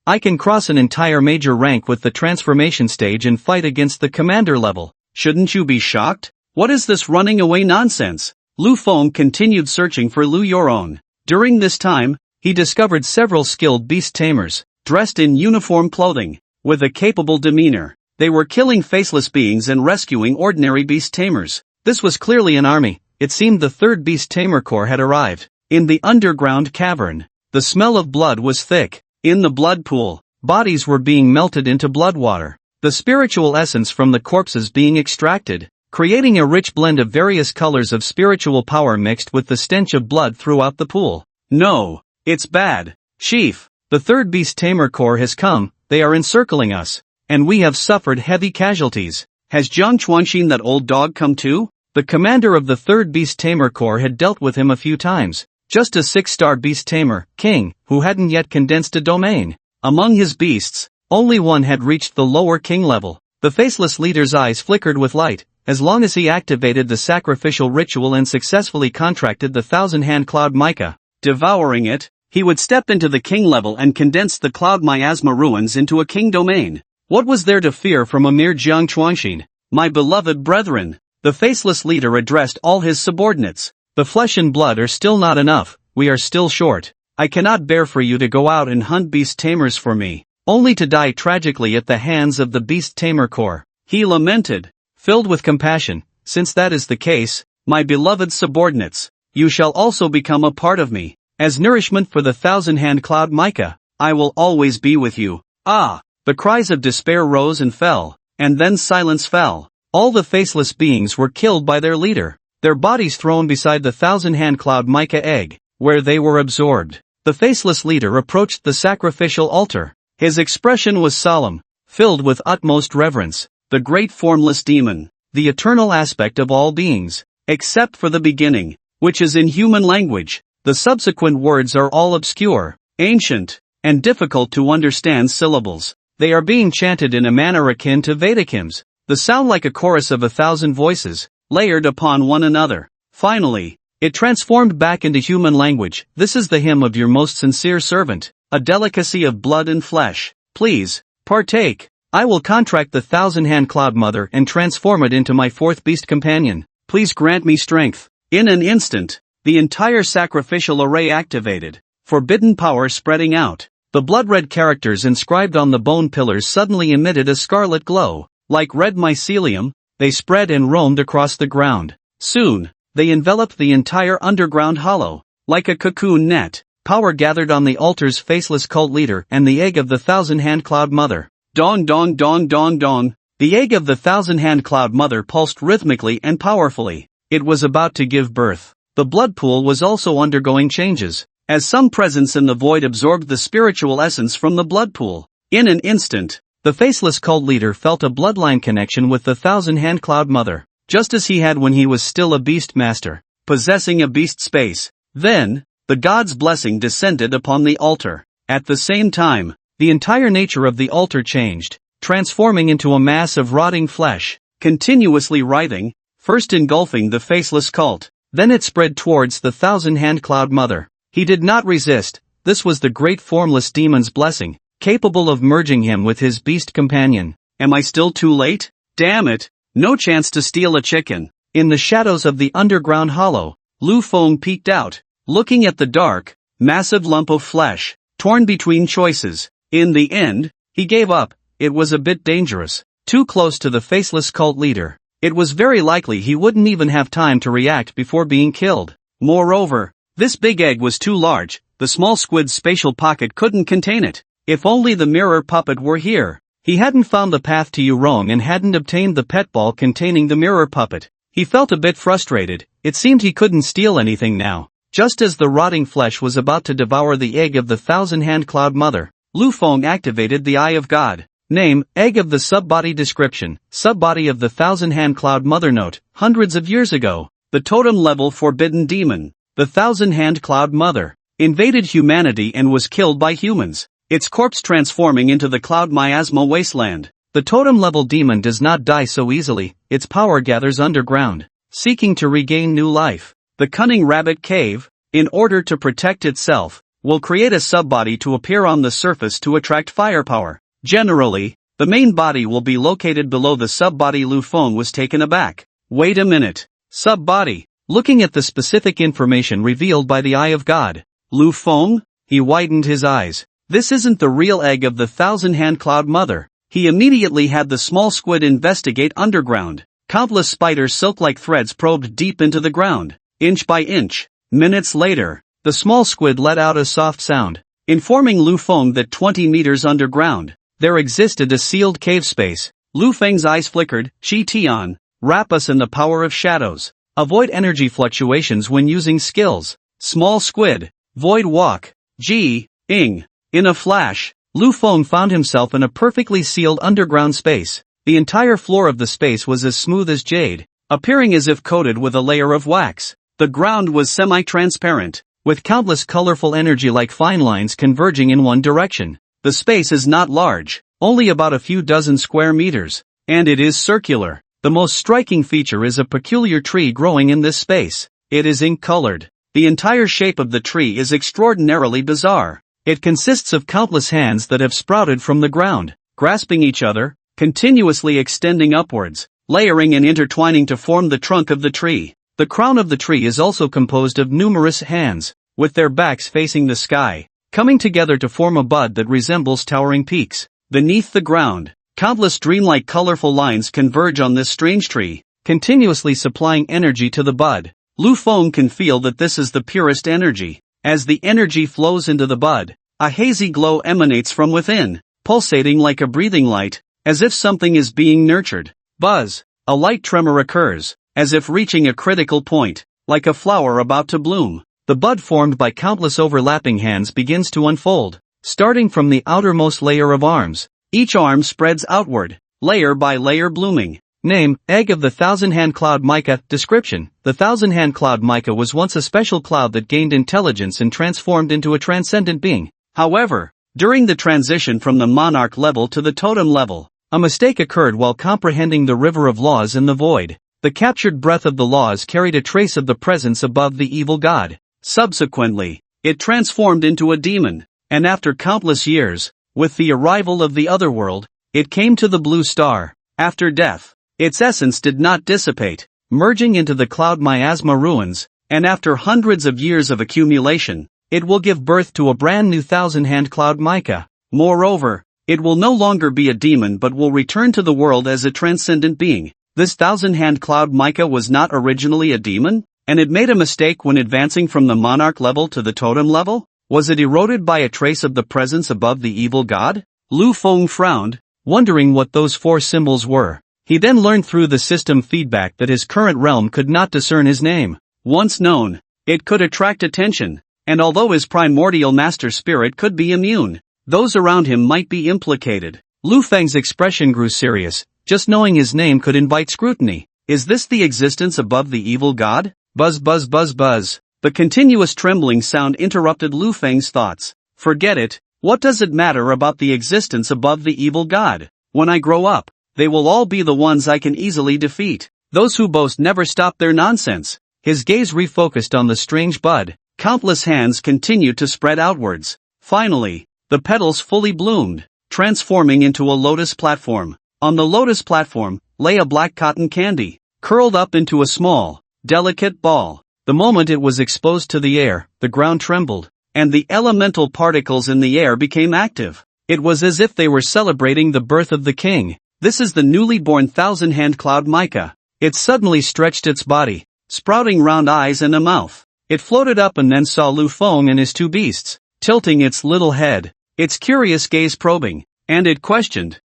I can cross an entire major rank with the transformation stage and fight against the commander level. Shouldn't you be shocked? What is this running away nonsense? Lu Feng continued searching for Lu Yorong. During this time, he discovered several skilled beast tamers, dressed in uniform clothing, with a capable demeanor. They were killing faceless beings and rescuing ordinary beast tamers. This was clearly an army. It seemed the third beast tamer corps had arrived. In the underground cavern, the smell of blood was thick. In the blood pool, bodies were being melted into blood water, the spiritual essence from the corpses being extracted, creating a rich blend of various colors of spiritual power mixed with the stench of blood throughout the pool. No, it's bad. Chief, the third beast tamer corps has come, they are encircling us, and we have suffered heavy casualties. Has Jiang Chuanxin, that old dog, come too? The commander of the third beast tamer corps had dealt with him a few times. Just a 6-star beast tamer, King, who hadn't yet condensed a domain. Among his beasts, only one had reached the lower king level. The faceless leader's eyes flickered with light. As long as he activated the sacrificial ritual and successfully contracted the 1,000-hand cloud mica, devouring it, he would step into the king level and condense the cloud miasma ruins into a king domain. What was there to fear from a mere Jiang Chuanxin? My beloved brethren, the faceless leader addressed all his subordinates. The flesh and blood are still not enough, we are still short. I cannot bear for you to go out and hunt beast tamers for me, only to die tragically at the hands of the beast tamer corps. He lamented, filled with compassion. Since that is the case, my beloved subordinates, you shall also become a part of me. As nourishment for the 1,000-hand cloud mica, I will always be with you. Ah! The cries of despair rose and fell, and then silence fell. All the faceless beings were killed by their leader, their bodies thrown beside the 1,000-hand cloud mica egg, where they were absorbed. The faceless leader approached the sacrificial altar. His expression was solemn, filled with utmost reverence. The great formless demon, the eternal aspect of all beings, except for the beginning, which is in human language. The subsequent words are all obscure, ancient, and difficult to understand syllables. They are being chanted in a manner akin to Vedic hymns. They sound like a chorus of 1,000 voices, layered upon one another. Finally, it transformed back into human language. This is the hymn of your most sincere servant, a delicacy of blood and flesh. Please, partake. I will contract the 1,000-hand cloud mother and transform it into my fourth beast companion. Please grant me strength. In an instant, the entire sacrificial array activated, forbidden power spreading out. The blood-red characters inscribed on the bone pillars suddenly emitted a scarlet glow. Like red mycelium, they spread and roamed across the ground. Soon, they enveloped the entire underground hollow. Like a cocoon net, power gathered on the altar's faceless cult leader and the egg of the 1,000-hand cloud mother. Dong dong dong dong dong. The egg of the 1,000-hand cloud mother pulsed rhythmically and powerfully. It was about to give birth. The blood pool was also undergoing changes, as some presence in the void absorbed the spiritual essence from the blood pool. In an instant, the faceless cult leader felt a bloodline connection with the 1,000-hand cloud mother, just as he had when he was still a beast master, possessing a beast space. Then, the god's blessing descended upon the altar. At the same time, the entire nature of the altar changed, transforming into a mass of rotting flesh, continuously writhing, first engulfing the faceless cult. Then it spread towards the 1,000-hand cloud mother. He did not resist. This was the great formless demon's blessing, capable of merging him with his beast companion. Am I still too late? Damn it! No chance to steal a chicken. In the shadows of the underground hollow, Lu Feng peeked out, looking at the dark, massive lump of flesh, torn between choices. In the end, he gave up. It was a bit dangerous. Too close to the faceless cult leader. It was very likely he wouldn't even have time to react before being killed. Moreover, this big egg was too large. The small squid's spatial pocket couldn't contain it. If only the mirror puppet were here. He hadn't found the path to Yurong and hadn't obtained the pet ball containing the mirror puppet. He felt a bit frustrated. It seemed he couldn't steal anything now. Just as the rotting flesh was about to devour the egg of the thousand-hand cloud mother, Lu Feng activated the Eye of God. Name, Egg of the Subbody. Description, Subbody of the thousand-hand cloud mother. Note, hundreds of years ago, the totem-level forbidden demon, the thousand-hand cloud mother, invaded humanity and was killed by humans, its corpse transforming into the cloud miasma wasteland. The totem-level demon does not die so easily, its power gathers underground, seeking to regain new life. The cunning rabbit cave, in order to protect itself, will create a subbody to appear on the surface to attract firepower. Generally, the main body will be located below the subbody. Lu Feng was taken aback. Wait a minute. Subbody. Looking at the specific information revealed by the Eye of God, Lu Feng? He widened his eyes. This isn't the real egg of the thousand-hand cloud mother. He immediately had the small squid investigate underground. Countless spider silk-like threads probed deep into the ground, inch by inch. Minutes later, the small squid let out a soft sound, informing Lu Feng that 20 meters underground, there existed a sealed cave space. Lu Feng's eyes flickered. Shi Tian, wrap us in the power of shadows. Avoid energy fluctuations when using skills. Small squid, void walk. Ji, Ing. In a flash, Lu Feng found himself in a perfectly sealed underground space. The entire floor of the space was as smooth as jade, appearing as if coated with a layer of wax. The ground was semi-transparent, with countless colorful energy-like fine lines converging in one direction. The space is not large, only about a few dozen square meters, and it is circular. The most striking feature is a peculiar tree growing in this space. It is ink-colored. The entire shape of the tree is extraordinarily bizarre. It consists of countless hands that have sprouted from the ground, grasping each other, continuously extending upwards, layering and intertwining to form the trunk of the tree. The crown of the tree is also composed of numerous hands, with their backs facing the sky, coming together to form a bud that resembles towering peaks. Beneath the ground, countless dreamlike colorful lines converge on this strange tree, continuously supplying energy to the bud. Lu Feng can feel that this is the purest energy. As the energy flows into the bud, a hazy glow emanates from within, pulsating like a breathing light, as if something is being nurtured. Buzz, a light tremor occurs, as if reaching a critical point, like a flower about to bloom. The bud formed by countless overlapping hands begins to unfold, starting from the outermost layer of arms. Each arm spreads outward, layer by layer blooming. Name, Egg of the Thousand-Hand Cloud Mica. Description, the Thousand-Hand Cloud Mica was once a special cloud that gained intelligence and transformed into a transcendent being. However, during the transition from the Monarch level to the Totem level, a mistake occurred while comprehending the river of laws in the void. The captured breath of the laws carried a trace of the presence above the evil god. Subsequently, it transformed into a demon, and after countless years, with the arrival of the otherworld, it came to the blue star. After death, its essence did not dissipate, merging into the cloud miasma ruins, and after hundreds of years of accumulation, it will give birth to a brand new thousand-hand cloud mica. Moreover, it will no longer be a demon but will return to the world as a transcendent being. This thousand-hand cloud mica was not originally a demon, and it made a mistake when advancing from the Monarch level to the Totem level? Was it eroded by a trace of the presence above the evil god? Lu Feng frowned, wondering what those four symbols were. He then learned through the system feedback that his current realm could not discern his name. Once known, it could attract attention, and although his primordial master spirit could be immune, those around him might be implicated. Lu Feng's expression grew serious. Just knowing his name could invite scrutiny. Is this the existence above the evil god? Buzz buzz buzz buzz. The continuous trembling sound interrupted Lu Feng's thoughts. Forget it. What does it matter about the existence above the evil god? When I grow up, they will all be the ones I can easily defeat. Those who boast never stop their nonsense. His gaze refocused on the strange bud. Countless hands continued to spread outwards. Finally, the petals fully bloomed, transforming into a lotus platform. On the lotus platform, lay a black cotton candy, curled up into a small, delicate ball. The moment it was exposed to the air, the ground trembled, and the elemental particles in the air became active. It was as if they were celebrating the birth of the king. This is the newly born thousand-hand cloud mica. It suddenly stretched its body, sprouting round eyes and a mouth. It floated up and then saw Lu Feng and his two beasts, tilting its little head, its curious gaze probing, and it questioned,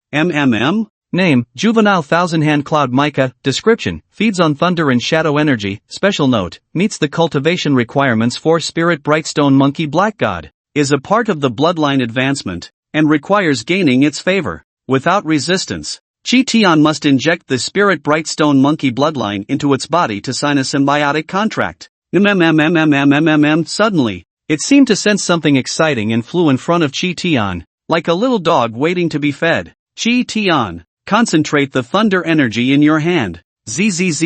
Name, Juvenile Thousand-Hand Cloud Mica. Description, feeds on thunder and shadow energy. Special note, meets the cultivation requirements for Spirit Brightstone Monkey Black God. Is a part of the bloodline advancement, and requires gaining its favor, without resistance. Chi-Tian must inject the Spirit Brightstone Monkey bloodline into its body to sign a symbiotic contract. Suddenly, it seemed to sense something exciting and flew in front of Chi-Tian, like a little dog waiting to be fed. Chi-Tian, concentrate the thunder energy in your hand. Zzz.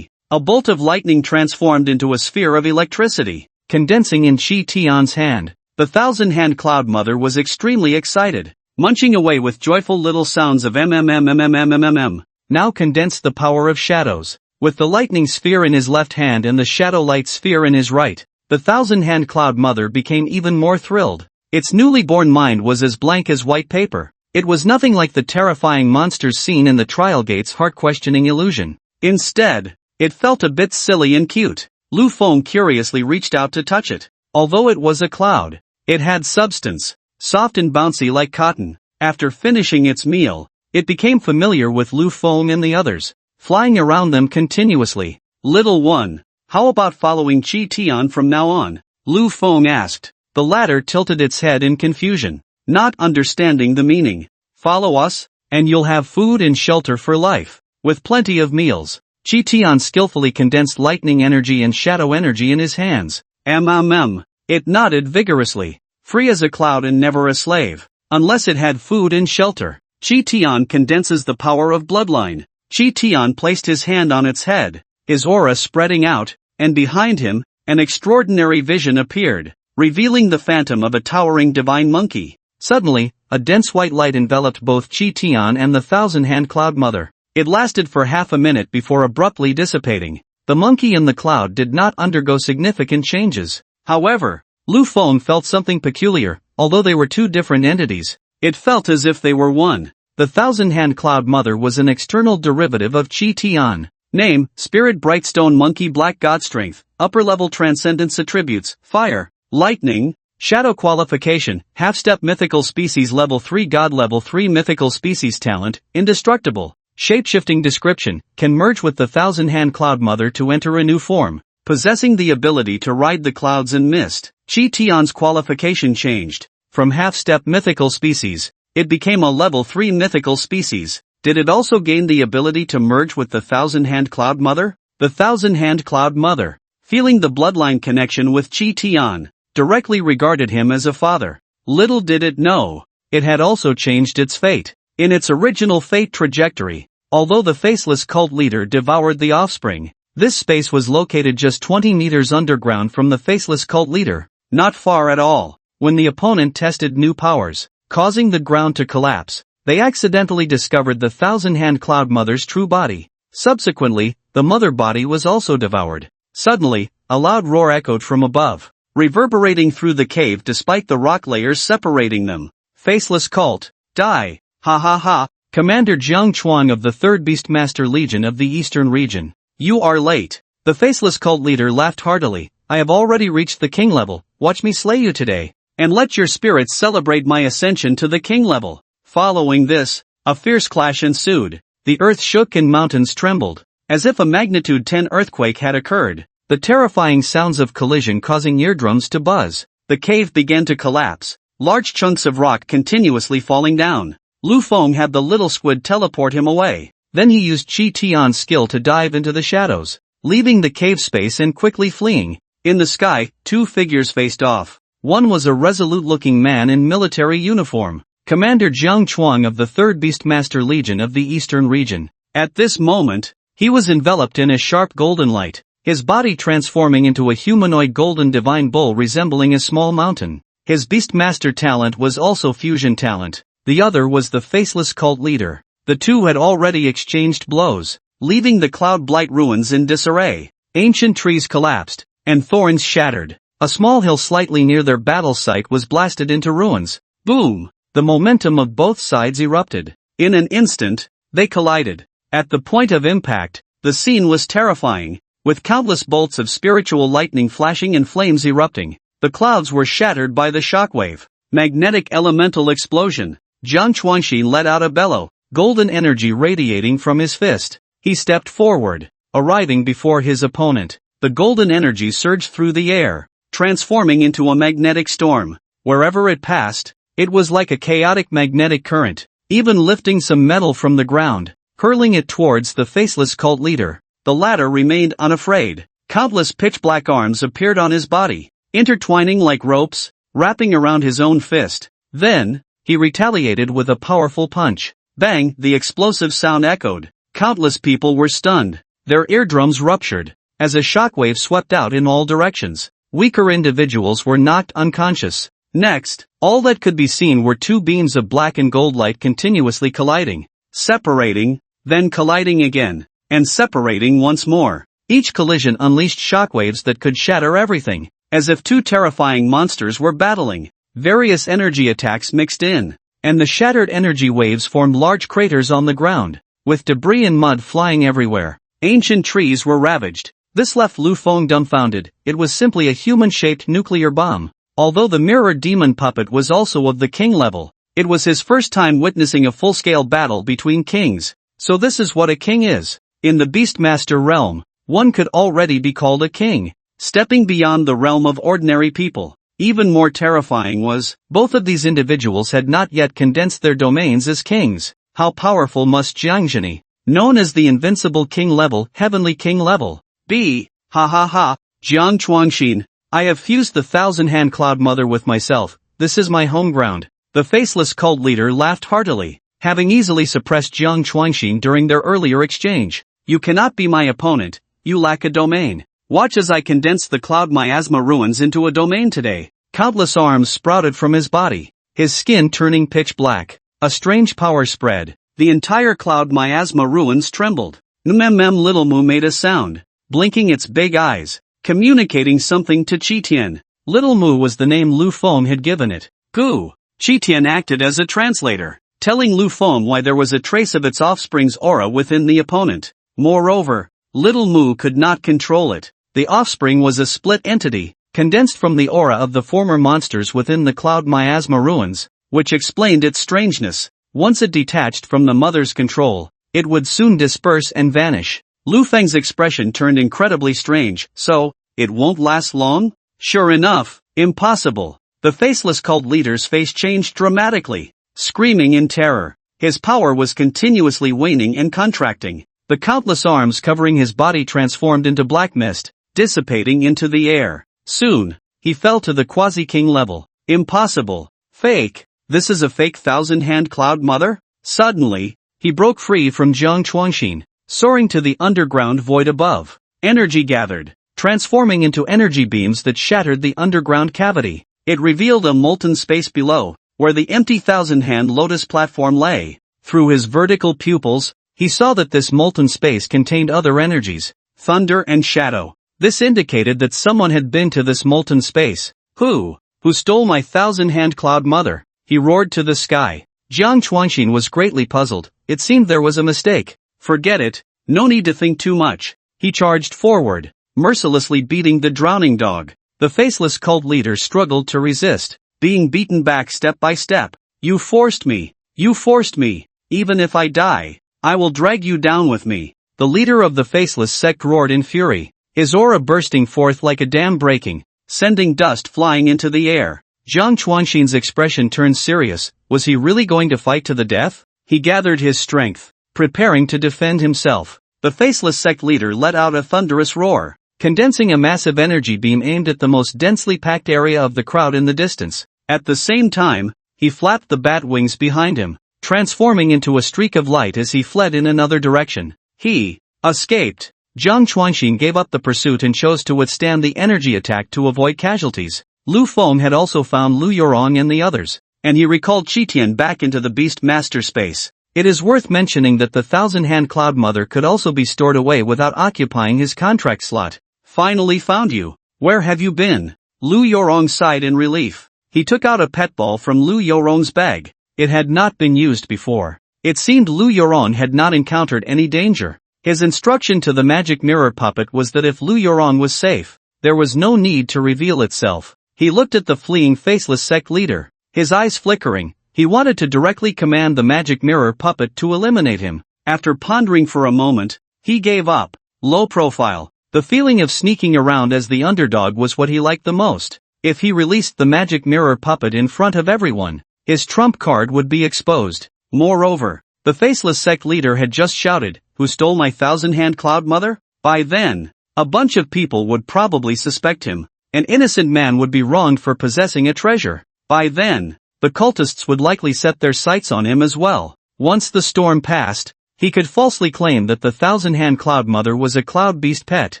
A bolt of lightning transformed into a sphere of electricity, condensing in Chi-Tian's hand. The Thousand-Hand Cloud Mother was extremely excited, munching away with joyful little sounds of mmmmmmmmmm. Now condensed the power of shadows. With the lightning sphere in his left hand and the shadow light sphere in his right, the Thousand-Hand Cloud Mother became even more thrilled. Its newly born mind was as blank as white paper. It was nothing like the terrifying monsters seen in the Trial Gate's heart-questioning illusion. Instead, it felt a bit silly and cute. Lu Feng curiously reached out to touch it. Although it was a cloud, it had substance, soft and bouncy like cotton. After finishing its meal, it became familiar with Lu Feng and the others, flying around them continuously. Little one, how about following Chi-Tian from now on? Lu Feng asked. The latter tilted its head in confusion, not understanding the meaning. Follow us, and you'll have food and shelter for life, with plenty of meals. Chi-Tian skillfully condensed lightning energy and shadow energy in his hands. It nodded vigorously, free as a cloud and never a slave, unless it had food and shelter. Chi-Tian condenses the power of bloodline. Chi-Tian placed his hand on its head, his aura spreading out, and behind him, an extraordinary vision appeared, revealing the phantom of a towering divine monkey. Suddenly, a dense white light enveloped both Chi-Tian and the Thousand-Hand Cloud Mother. It lasted for half a minute before abruptly dissipating. The monkey and the cloud did not undergo significant changes. However, Lu Feng felt something peculiar. Although they were two different entities, it felt as if they were one. The Thousand-Hand Cloud Mother was an external derivative of Chi-Tian. Name, Spirit Brightstone Monkey Black God. Strength, upper-level Transcendence. Attributes, Fire, Lightning, Shadow. Qualification, Half-Step Mythical Species Level 3 God. Level 3 Mythical Species Talent, Indestructible. Shapeshifting. Description, can merge with the Thousand-Hand Cloud Mother to enter a new form, possessing the ability to ride the clouds and mist. Chi-Tian's qualification changed. From half-step mythical species, it became a level 3 mythical species. Did it also gain the ability to merge with the Thousand-Hand Cloud Mother? The Thousand-Hand Cloud Mother, feeling the bloodline connection with Chi-Tian, directly regarded him as a father. Little did it know, it had also changed its fate. In its original fate trajectory, although the faceless cult leader devoured the offspring, this space was located just 20 meters underground from the faceless cult leader, not far at all. When the opponent tested new powers, causing the ground to collapse, they accidentally discovered the Thousand-Hand Cloud Mother's true body. Subsequently, the mother body was also devoured. Suddenly, a loud roar echoed from above, reverberating through the cave despite the rock layers separating them. Faceless cult, die! Ha ha ha! Commander Jiang Chuang of the 3rd Beastmaster Legion of the Eastern Region. You are late. The faceless cult leader laughed heartily. I have already reached the king level. Watch me slay you today, and let your spirits celebrate my ascension to the king level. Following this, a fierce clash ensued. The earth shook and mountains trembled, as if a magnitude 10 earthquake had occurred. The terrifying sounds of collision causing eardrums to buzz. The cave began to collapse, large chunks of rock continuously falling down. Lu Feng had the little squid teleport him away. Then he used Chi-Tian's skill to dive into the shadows, leaving the cave space and quickly fleeing. In the sky, two figures faced off. One was a resolute-looking man in military uniform, Commander Jiang Chuang of the 3rd Beastmaster Legion of the Eastern Region. At this moment, he was enveloped in a sharp golden light, his body transforming into a humanoid golden divine bull resembling a small mountain. His Beastmaster talent was also fusion talent. The other was the faceless cult leader. The two had already exchanged blows, leaving the Cloud Blight ruins in disarray. Ancient trees collapsed, and thorns shattered. A small hill slightly near their battle site was blasted into ruins. Boom! The momentum of both sides erupted. In an instant, they collided. At the point of impact, the scene was terrifying, with countless bolts of spiritual lightning flashing and flames erupting. The clouds were shattered by the shockwave. Magnetic elemental explosion. Jiang Chuanxi let out a bellow. golden energy radiating from his fist. He stepped forward, arriving before his opponent. The golden energy surged through the air, transforming into a magnetic storm. Wherever it passed, it was like a chaotic magnetic current, even lifting some metal from the ground, hurling it towards the faceless cult leader. The latter remained unafraid. Countless pitch-black arms appeared on his body, intertwining like ropes, wrapping around his own fist. Then, he retaliated with a powerful punch. Bang! The explosive sound echoed. Countless people were stunned. Their eardrums ruptured, as a shockwave swept out in all directions. Weaker individuals were knocked unconscious. Next, all that could be seen were two beams of black and gold light continuously colliding, separating, then colliding again, and separating once more. Each collision unleashed shockwaves that could shatter everything, as if two terrifying monsters were battling. Various energy attacks mixed in, and the shattered energy waves formed large craters on the ground, with debris and mud flying everywhere. Ancient trees were ravaged. This left Lu Feng dumbfounded. It was simply a human-shaped nuclear bomb. Although the mirror demon puppet was also of the king level, it was his first time witnessing a full-scale battle between kings. So this is what a king is. In the Beastmaster realm, one could already be called a king, stepping beyond the realm of ordinary people. Even more terrifying was, both of these individuals had not yet condensed their domains as kings. How powerful must Jiangzheni, known as the invincible king level, heavenly king level, be? Ha ha ha, Jiang Chuangxin, I have fused the thousand-hand cloud mother with myself. This is my home ground. The faceless cult leader laughed heartily, having easily suppressed Jiang Chuangxin during their earlier exchange. You cannot be my opponent, you lack a domain. Watch as I condense the cloud miasma ruins into a domain today. Countless arms sprouted from his body, his skin turning pitch black. A strange power spread. The entire cloud miasma ruins trembled. Little Mu made a sound, blinking its big eyes, communicating something to Qitian. Little Mu was the name Lu Feng had given it. Gu. Qitian acted as a translator, telling Lu Feng why there was a trace of its offspring's aura within the opponent. Moreover, Little Mu could not control it. The offspring was a split entity, condensed from the aura of the former monsters within the cloud miasma ruins, which explained its strangeness. Once it detached from the mother's control, it would soon disperse and vanish. Lu Feng's expression turned incredibly strange. So, it won't last long? Sure enough, impossible. The faceless cult leader's face changed dramatically, screaming in terror. His power was continuously waning and contracting. The countless arms covering his body transformed into black mist, dissipating into the air. Soon, he fell to the quasi-king level. Impossible. Fake. This is a fake thousand-hand cloud mother? Suddenly, he broke free from Jiang Chuangxin, soaring to the underground void above. Energy gathered, transforming into energy beams that shattered the underground cavity. It revealed a molten space below, where the empty thousand-hand lotus platform lay. Through his vertical pupils, he saw that this molten space contained other energies, thunder and shadow. This indicated that someone had been to this molten space. Who stole my thousand-hand cloud mother? He roared to the sky. Jiang Chuangxin was greatly puzzled. It seemed there was a mistake. Forget it. No need to think too much. He charged forward, mercilessly beating the drowning dog. The faceless cult leader struggled to resist, being beaten back step by step. You forced me. You forced me. Even if I die, I will drag you down with me. The leader of the faceless sect roared in fury, his aura bursting forth like a dam breaking, sending dust flying into the air. Jiang Chuangxin's expression turned serious. Was he really going to fight to the death? He gathered his strength, preparing to defend himself. The faceless sect leader let out a thunderous roar, condensing a massive energy beam aimed at the most densely packed area of the crowd in the distance. At the same time, he flapped the bat wings behind him, transforming into a streak of light as he fled in another direction. He escaped. Jiang Chuangxin gave up the pursuit and chose to withstand the energy attack to avoid casualties. Lu Feng had also found Lu Yorong and the others, and he recalled Qitian back into the Beast Master space. It is worth mentioning that the thousand-hand cloud mother could also be stored away without occupying his contract slot. Finally found you. Where have you been? Lu Yorong sighed in relief. He took out a pet ball from Lu Yorong's bag. It had not been used before. It seemed Lu Yorong had not encountered any danger. His instruction to the magic mirror puppet was that if Lu Yorong was safe, there was no need to reveal itself. He looked at the fleeing faceless sect leader, his eyes flickering. He wanted to directly command the magic mirror puppet to eliminate him. After pondering for a moment, he gave up. Low profile. The feeling of sneaking around as the underdog was what he liked the most. If he released the magic mirror puppet in front of everyone, his trump card would be exposed. Moreover, the faceless sect leader had just shouted, "Who stole my 1,000-hand cloud mother?" By then, a bunch of people would probably suspect him. An innocent man would be wronged for possessing a treasure. By then, the cultists would likely set their sights on him as well. Once the storm passed, he could falsely claim that the 1,000-hand cloud mother was a cloud beast pet.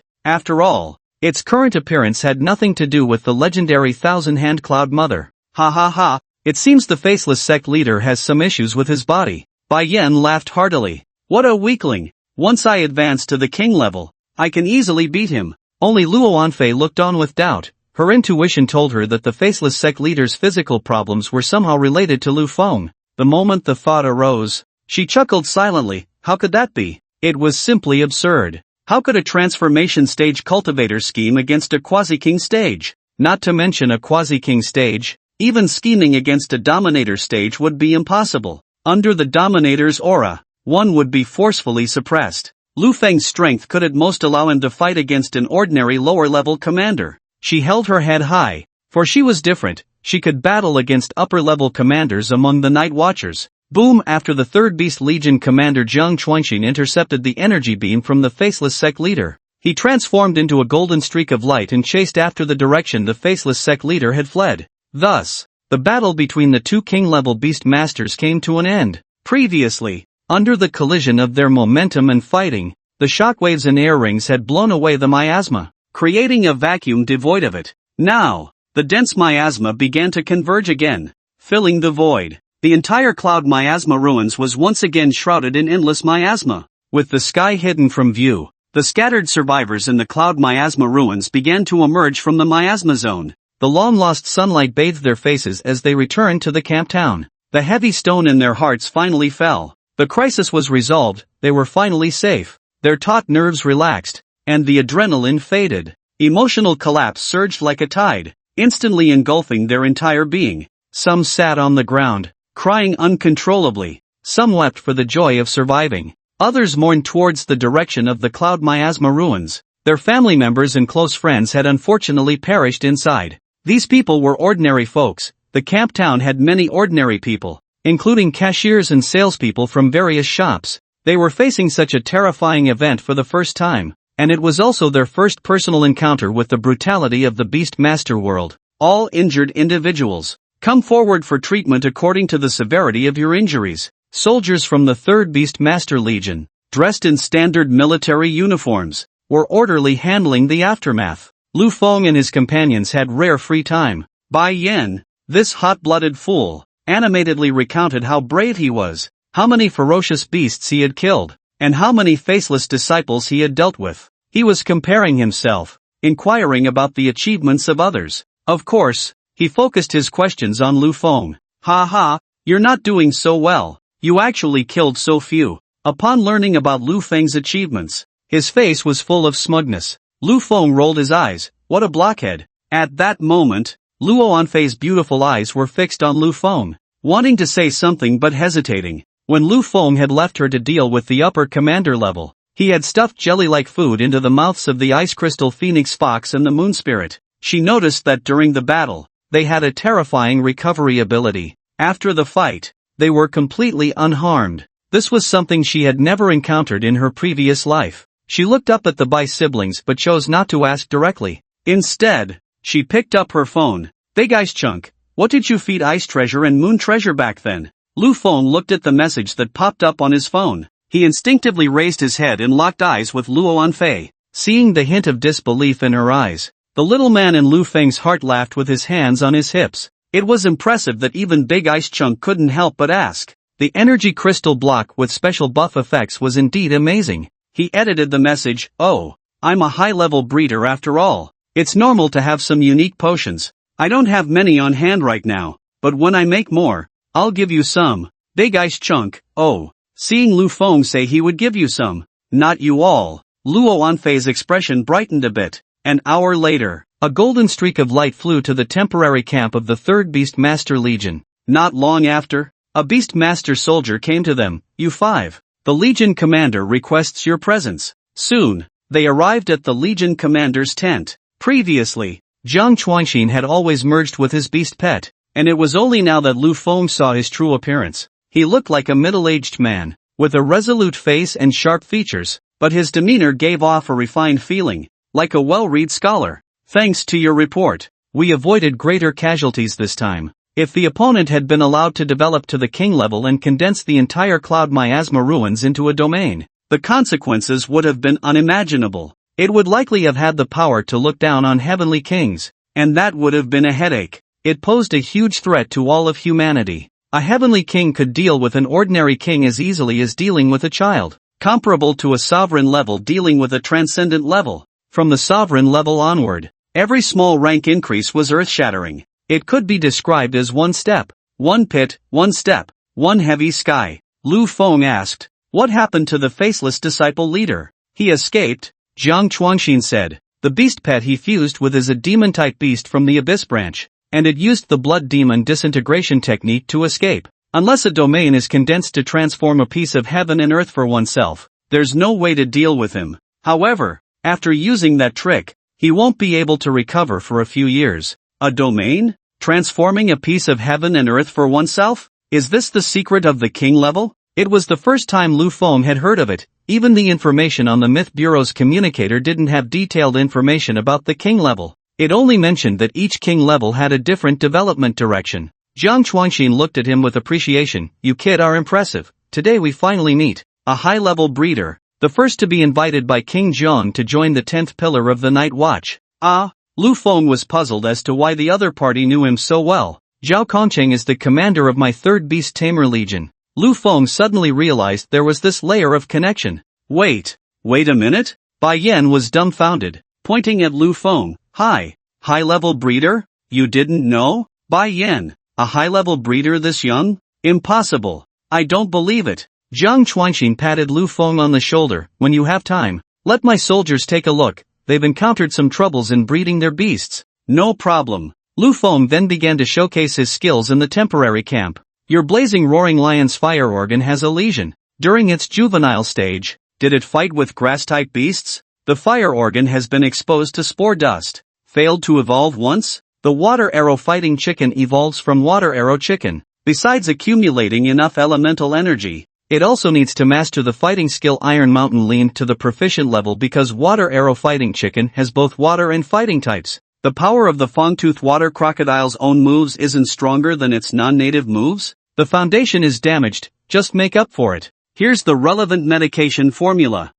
After all, its current appearance had nothing to do with the legendary 1,000-hand cloud mother. Ha ha ha, it seems the faceless sect leader has some issues with his body. Bai Yen laughed heartily. What a weakling! Once I advance to the king level, I can easily beat him. Only Luo Anfei looked on with doubt. Her intuition told her that the faceless sect leader's physical problems were somehow related to Lu Feng. The moment the thought arose, she chuckled silently. How could that be? It was simply absurd. How could a transformation stage cultivator scheme against a quasi-king stage? Not to mention a quasi-king stage, even scheming against a dominator stage would be impossible. Under the dominator's aura, one would be forcefully suppressed. Lu Feng's strength could at most allow him to fight against an ordinary lower-level commander. She held her head high, for she was different. She could battle against upper-level commanders among the Night Watchers. Boom! After the 3rd Beast Legion commander Zheng Chuanxin intercepted the energy beam from the faceless sect leader, he transformed into a golden streak of light and chased after the direction the faceless sect leader had fled. Thus, the battle between the two king-level beast masters came to an end. Previously, under the collision of their momentum and fighting, the shockwaves and air rings had blown away the miasma, creating a vacuum devoid of it. Now, the dense miasma began to converge again, filling the void. The entire cloud miasma ruins was once again shrouded in endless miasma. With the sky hidden from view, the scattered survivors in the cloud miasma ruins began to emerge from the miasma zone. The long-lost sunlight bathed their faces as they returned to the camp town. The heavy stone in their hearts finally fell. The crisis was resolved, they were finally safe. Their taut nerves relaxed, and the adrenaline faded. Emotional collapse surged like a tide, instantly engulfing their entire being. Some sat on the ground, crying uncontrollably. Some wept for the joy of surviving. Others mourned towards the direction of the cloud miasma ruins. Their family members and close friends had unfortunately perished inside. These people were ordinary folks. The camp town had many ordinary people, including cashiers and salespeople from various shops. They were facing such a terrifying event for the first time, and it was also their first personal encounter with the brutality of the Beast Master world. All injured individuals, come forward for treatment according to the severity of your injuries. Soldiers from the 3rd Beast Master Legion, dressed in standard military uniforms, were orderly handling the aftermath. Lu Feng and his companions had rare free time. Bai Yen, this hot-blooded fool, animatedly recounted how brave he was, how many ferocious beasts he had killed, and how many faceless disciples he had dealt with. He was comparing himself, inquiring about the achievements of others. Of course, he focused his questions on Lu Feng. Ha ha, you're not doing so well. You actually killed so few. Upon learning about Lu Feng's achievements, his face was full of smugness. Lu Feng rolled his eyes. What a blockhead. At that moment, Luo Anfei's beautiful eyes were fixed on Lu Feng, wanting to say something but hesitating. When Lu Feng had left her to deal with the upper commander level, he had stuffed jelly-like food into the mouths of the Ice Crystal Phoenix Fox and the Moon Spirit. She noticed that during the battle, they had a terrifying recovery ability. After the fight, they were completely unharmed. This was something she had never encountered in her previous life. She looked up at the Bai siblings but chose not to ask directly. Instead, she picked up her phone. Big Ice Chunk, what did you feed Ice Treasure and Moon Treasure back then? Lu Feng looked at the message that popped up on his phone. He instinctively raised his head and locked eyes with Luo Anfei. Seeing the hint of disbelief in her eyes, the little man in Lu Feng's heart laughed with his hands on his hips. It was impressive that even Big Ice Chunk couldn't help but ask. The energy crystal block with special buff effects was indeed amazing. He edited the message. Oh, I'm a high-level breeder after all. It's normal to have some unique potions. I don't have many on hand right now, but when I make more, I'll give you some. Big Ice Chunk, oh. Seeing Lu Feng say he would give you some. Not you all. Luo Anfei's expression brightened a bit. An hour later, a golden streak of light flew to the temporary camp of the 3rd Beast Master Legion. Not long after, a Beast Master soldier came to them. "U5. The Legion Commander requests your presence." Soon, they arrived at the Legion Commander's tent. Previously, Jiang Chuanxin had always merged with his beast pet, and it was only now that Lu Feng saw his true appearance. He looked like a middle-aged man, with a resolute face and sharp features, but his demeanor gave off a refined feeling, like a well-read scholar. "Thanks to your report, we avoided greater casualties this time. If the opponent had been allowed to develop to the king level and condense the entire Cloud Miasma ruins into a domain, the consequences would have been unimaginable. It would likely have had the power to look down on heavenly kings, and that would have been a headache. It posed a huge threat to all of humanity. A heavenly king could deal with an ordinary king as easily as dealing with a child, comparable to a sovereign level dealing with a transcendent level. From the sovereign level onward, every small rank increase was earth-shattering. It could be described as one step, one pit, one step, one heavy sky." Lu Feng asked, "What happened to the faceless disciple leader?" "He escaped," Jiang Chuanxin said. "The beast pet he fused with is a demon-type beast from the Abyss branch, and it used the blood demon disintegration technique to escape. Unless a domain is condensed to transform a piece of heaven and earth for oneself, there's no way to deal with him. However, after using that trick, he won't be able to recover for a few years." "A domain? Transforming a piece of heaven and earth for oneself? Is this the secret of the king level?" It was the first time Lu Feng had heard of it. Even the information on the Myth Bureau's communicator didn't have detailed information about the king level. It only mentioned that each king level had a different development direction. Jiang Chuanxin looked at him with appreciation. "You kid are impressive. Today we finally meet. A high-level breeder, the first to be invited by King Zhong to join the 10th pillar of the Night Watch." "Ah?" Lu Feng was puzzled as to why the other party knew him so well. "Zhao Kongcheng is the commander of my 3rd Beast Tamer Legion." Lu Feng suddenly realized there was this layer of connection. Wait a minute?" Bai Yan was dumbfounded, pointing at Lu Feng. High-level breeder? You didn't know? Bai Yan, a high-level breeder this young? Impossible. I don't believe it." Jiang Chuanxin patted Lu Feng on the shoulder. "When you have time, let my soldiers take a look. They've encountered some troubles in breeding their beasts." "No problem." Lu Feng then began to showcase his skills in the temporary camp. "Your blazing roaring lion's fire organ has a lesion. During its juvenile stage, did it fight with grass-type beasts? The fire organ has been exposed to spore dust. Failed to evolve once? The water arrow fighting chicken evolves from water arrow chicken. Besides accumulating enough elemental energy, it also needs to master the fighting skill Iron Mountain leaned to the proficient level because water arrow fighting chicken has both water and fighting types. The power of the Fangtooth water crocodile's own moves isn't stronger than its non-native moves? The foundation is damaged, just make up for it. Here's the relevant medication formula.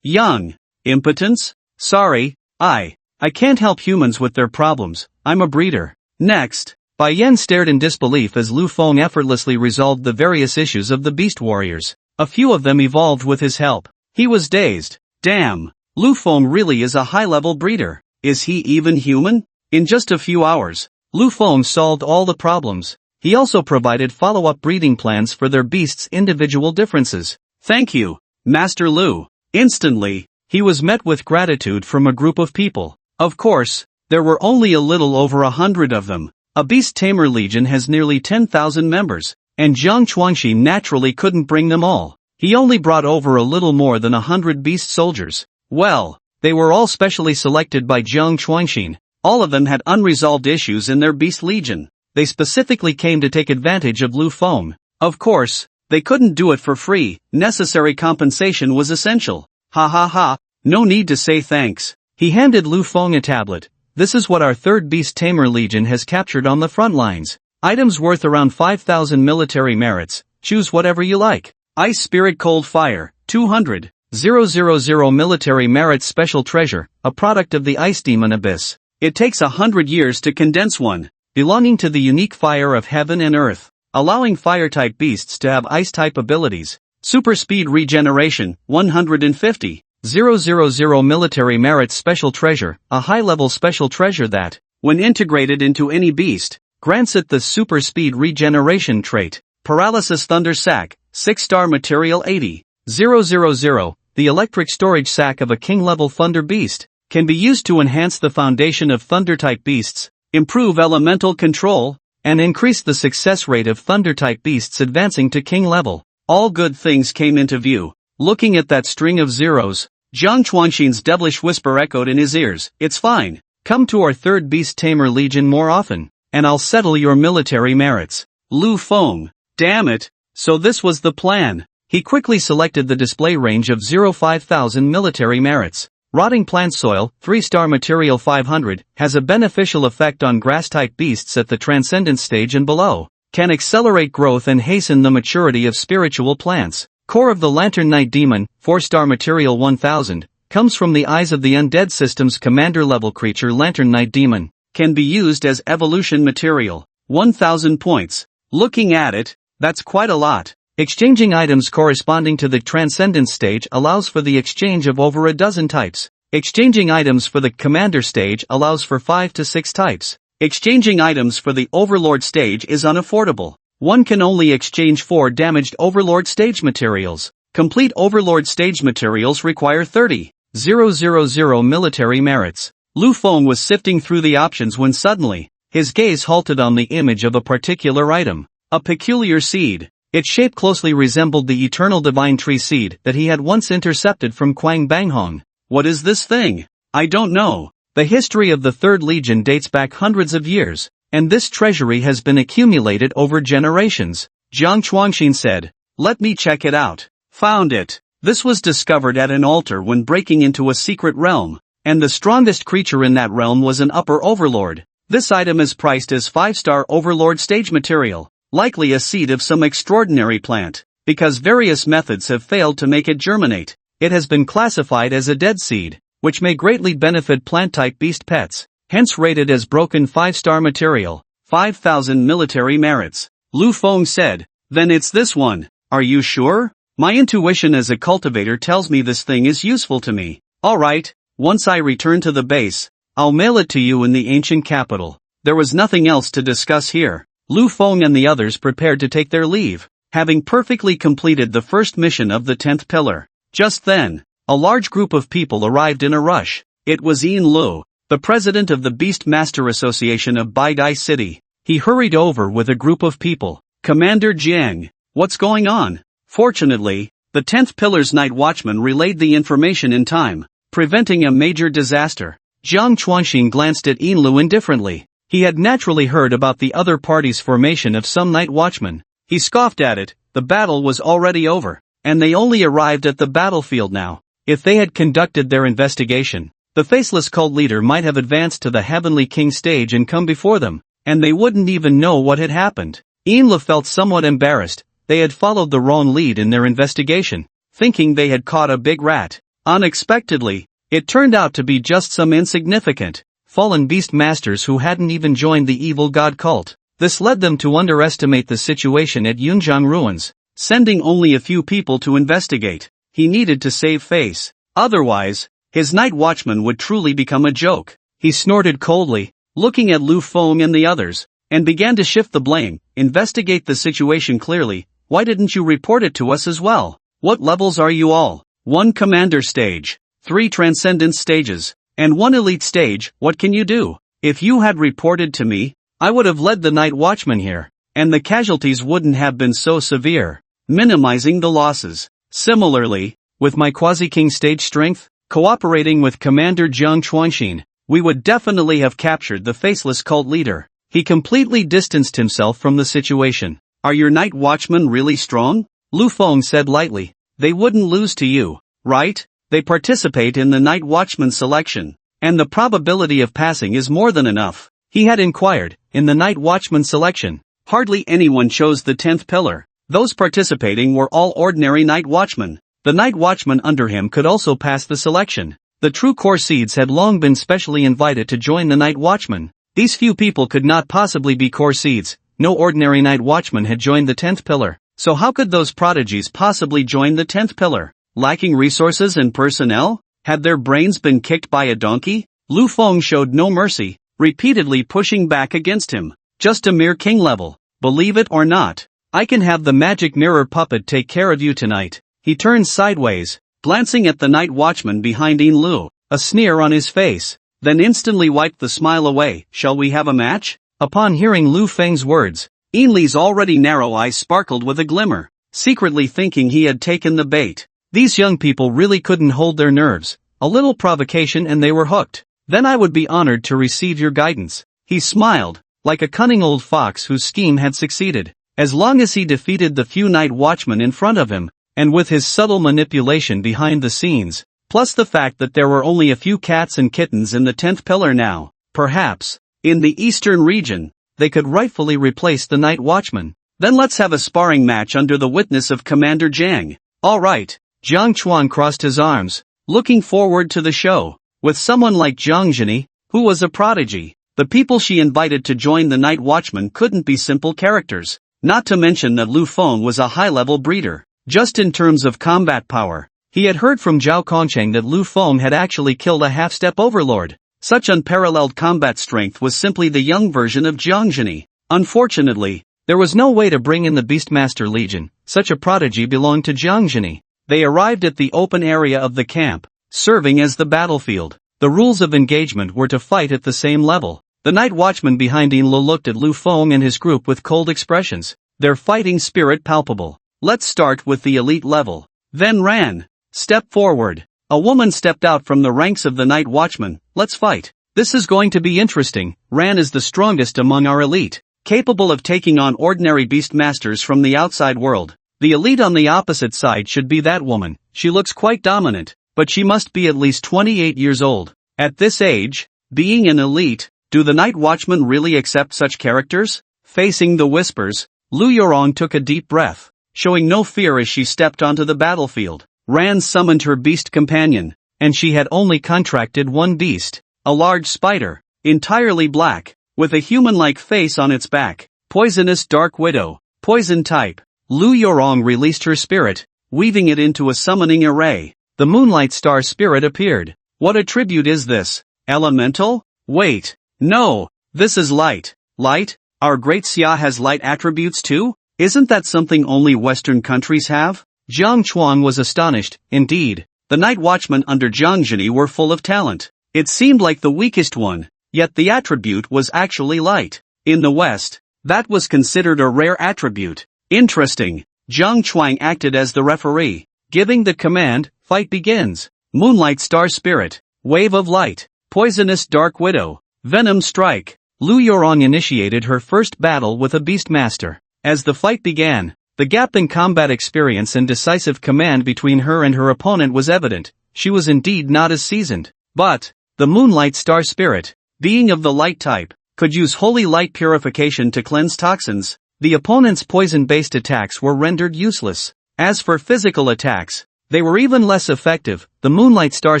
Young. Impotence? Sorry, I can't help humans with their problems, I'm a breeder. Next." Bai Yan stared in disbelief as Lu Feng effortlessly resolved the various issues of the beast warriors. A few of them evolved with his help. He was dazed. Damn, Lu Feng really is a high-level breeder. Is he even human? In just a few hours, Lu Feng solved all the problems. He also provided follow-up breeding plans for their beasts' individual differences. "Thank you, Master Lu." Instantly, he was met with gratitude from a group of people. Of course, there were only a little over 100 of them. A Beast Tamer Legion has nearly 10,000 members, and Jiang Chuanxin naturally couldn't bring them all. He only brought over a little more than 100 beast soldiers. Well, they were all specially selected by Jiang Chuanxin. All of them had unresolved issues in their beast legion. They specifically came to take advantage of Lu Feng. Of course, they couldn't do it for free. Necessary compensation was essential. No need to say thanks. He handed Lu Feng a tablet. "This is what our 3rd Beast Tamer Legion has captured on the front lines. Items worth around 5,000 military merits. Choose whatever you like. Ice Spirit Cold Fire, 200,000 military merits special treasure, a product of the Ice Demon Abyss. It takes 100 years to condense one. Belonging to the unique fire of heaven and earth, allowing fire-type beasts to have ice-type abilities. Super Speed Regeneration, 150,000 military merits special treasure, a high-level special treasure that, when integrated into any beast, grants it the Super Speed Regeneration trait. Paralysis Thunder Sack, 6-star material 80,000, the electric storage sack of a king-level thunder beast, can be used to enhance the foundation of thunder-type beasts, improve elemental control, and increased the success rate of Thunder-type beasts advancing to king level. All good things came into view. Looking at that string of zeros, Jiang Chuanxin's devilish whisper echoed in his ears, "It's fine. Come to our third Beast Tamer Legion more often, and I'll settle your military merits." Lu Feng. Damn it. So this was the plan. He quickly selected the display range of 05,000 military merits. Rotting plant soil, 3-star material 500, has a beneficial effect on grass-type beasts at the transcendent stage and below. Can accelerate growth and hasten the maturity of spiritual plants. Core of the Lantern Knight Demon, 4-star material 1000, comes from the Eyes of the Undead System's commander-level creature Lantern Knight Demon. Can be used as evolution material. 1000 points. Looking at it, that's quite a lot. Exchanging items corresponding to the Transcendent stage allows for the exchange of over a dozen types. Exchanging items for the Commander stage allows for 5 to 6 types. Exchanging items for the Overlord stage is unaffordable. One can only exchange 4 damaged Overlord stage materials. Complete Overlord stage materials require 30,000 military merits. Lu Feng was sifting through the options when suddenly, his gaze halted on the image of a particular item. A peculiar seed. Its shape closely resembled the eternal divine tree seed that he had once intercepted from Quang Banghong. What is this thing? I don't know. The history of the Third Legion dates back hundreds of years, and this treasury has been accumulated over generations. Jiang Chuanxin said, "Let me check it out." Found it. This was discovered at an altar when breaking into a secret realm, and the strongest creature in that realm was an upper overlord. This item is priced as 5-star overlord stage material. Likely a seed of some extraordinary plant. Because various methods have failed to make it germinate, it has been classified as a dead seed, which may greatly benefit plant-type beast pets, hence rated as broken 5-star material. 5,000 military merits. Lu Feng said, "Then it's this one. Are you sure? My intuition as a cultivator tells me this thing is useful to me. Alright, once I return to the base, I'll mail it to you in the ancient capital." There was nothing else to discuss here. Lu Feng and the others prepared to take their leave, having perfectly completed the first mission of the 10th pillar. Just then, a large group of people arrived in a rush. It was Yin Lu, the president of the Beast Master Association of Baidai City. He hurried over with a group of people. "Commander Jiang, what's going on?" Fortunately, the 10th pillar's night watchman relayed the information in time, preventing a major disaster. Jiang Chuanxin glanced at Yin Lu indifferently. He had naturally heard about the other party's formation of some night watchmen. He scoffed at it. The battle was already over, and they only arrived at the battlefield now. If they had conducted their investigation, the faceless cult leader might have advanced to the Heavenly King stage and come before them, and they wouldn't even know what had happened. Yin Lu felt somewhat embarrassed. They had followed the wrong lead in their investigation, thinking they had caught a big rat. Unexpectedly, it turned out to be just some insignificant, fallen beast masters who hadn't even joined the evil god cult. This led them to underestimate the situation at Yunjiang ruins, sending only a few people to investigate. He needed to save face. Otherwise, his night watchman would truly become a joke. He snorted coldly, looking at Lu Feng and the others, and began to shift the blame. "Investigate the situation clearly. Why didn't you report it to us as well? What levels are you all?" 1 commander stage, 3 transcendent stages, and 1 elite stage. "What can you do? If you had reported to me, I would have led the night watchman here, and the casualties wouldn't have been so severe, minimizing the losses. Similarly, with my quasi-king stage strength, cooperating with Commander Jiang Chuanxin, we would definitely have captured the faceless cult leader." He completely distanced himself from the situation. "Are your night watchmen really strong?" Lu Feng said lightly. "They wouldn't lose to you, right? They participate in the night watchman selection, and the probability of passing is more than enough." He had inquired, in the night watchman selection, hardly anyone chose the 10th pillar. Those participating were all ordinary night watchmen. The night watchman under him could also pass the selection. The true core seeds had long been specially invited to join the night watchman. These few people could not possibly be core seeds. No ordinary night watchman had joined the 10th pillar. So how could those prodigies possibly join the 10th pillar? Lacking resources and personnel? Had their brains been kicked by a donkey? Lu Feng showed no mercy, repeatedly pushing back against him. "Just a mere king level. Believe it or not, I can have the magic mirror puppet take care of you tonight." He turned sideways, glancing at the night watchman behind Yin Lu, a sneer on his face, then instantly wiped the smile away. "Shall we have a match?" Upon hearing Lu Feng's words, Ainli's already narrow eyes sparkled with a glimmer, secretly thinking he had taken the bait. These young people really couldn't hold their nerves. A little provocation and they were hooked. Then I would be honored to receive your guidance. He smiled, like a cunning old fox whose scheme had succeeded. As long as he defeated the few night watchmen in front of him, and with his subtle manipulation behind the scenes, plus the fact that there were only a few cats and kittens in the 10th pillar now, perhaps, in the eastern region, they could rightfully replace the night watchman. Then let's have a sparring match under the witness of Commander Jiang. Alright. Jiang Chuan crossed his arms, looking forward to the show. With someone like Jiang Zhini, who was a prodigy, the people she invited to join the night watchman couldn't be simple characters. Not to mention that Lu Feng was a high-level breeder. Just in terms of combat power, he had heard from Zhao Kongcheng that Lu Feng had actually killed a half-step overlord. Such unparalleled combat strength was simply the young version of Jiang Zhini. Unfortunately, there was no way to bring in the Beastmaster Legion. Such a prodigy belonged to Jiang Zhini. They arrived at the open area of the camp, serving as the battlefield. The rules of engagement were to fight at the same level. The night watchman behind Ainli looked at Lu Feng and his group with cold expressions, their fighting spirit palpable. Let's start with the elite level. Then Ran. Step forward. A woman stepped out from the ranks of the night watchman. Let's fight. This is going to be interesting. Ran is the strongest among our elite, capable of taking on ordinary beastmasters from the outside world. The elite on the opposite side should be that woman. She looks quite dominant, but she must be at least 28 years old. At this age, being an elite, do the night watchmen really accept such characters? Facing the whispers, Lu Yorong took a deep breath, showing no fear as she stepped onto the battlefield. Ran summoned her beast companion, and she had only contracted one beast, a large spider, entirely black, with a human-like face on its back. Poisonous Dark Widow, poison type. Lu Yorong released her spirit, weaving it into a summoning array. The Moonlight Star spirit appeared. What attribute is this? Elemental? Wait. No. This is light. Light? Our great Xia has light attributes too? Isn't that something only Western countries have? Jiang Chuan was astonished. Indeed, the night watchmen under Jiang Zhini were full of talent. It seemed like the weakest one, yet the attribute was actually light. In the West, that was considered a rare attribute. Interesting. Jiang Chuang acted as the referee, giving the command, fight begins. Moonlight Star Spirit, Wave of Light, Poisonous Dark Widow, Venom Strike. Lu Yorong initiated her first battle with a Beastmaster. As the fight began, the gap in combat experience and decisive command between her and her opponent was evident. She was indeed not as seasoned. But, the Moonlight Star Spirit, being of the light type, could use holy light purification to cleanse toxins. The opponent's poison-based attacks were rendered useless. As for physical attacks, they were even less effective. The Moonlight Star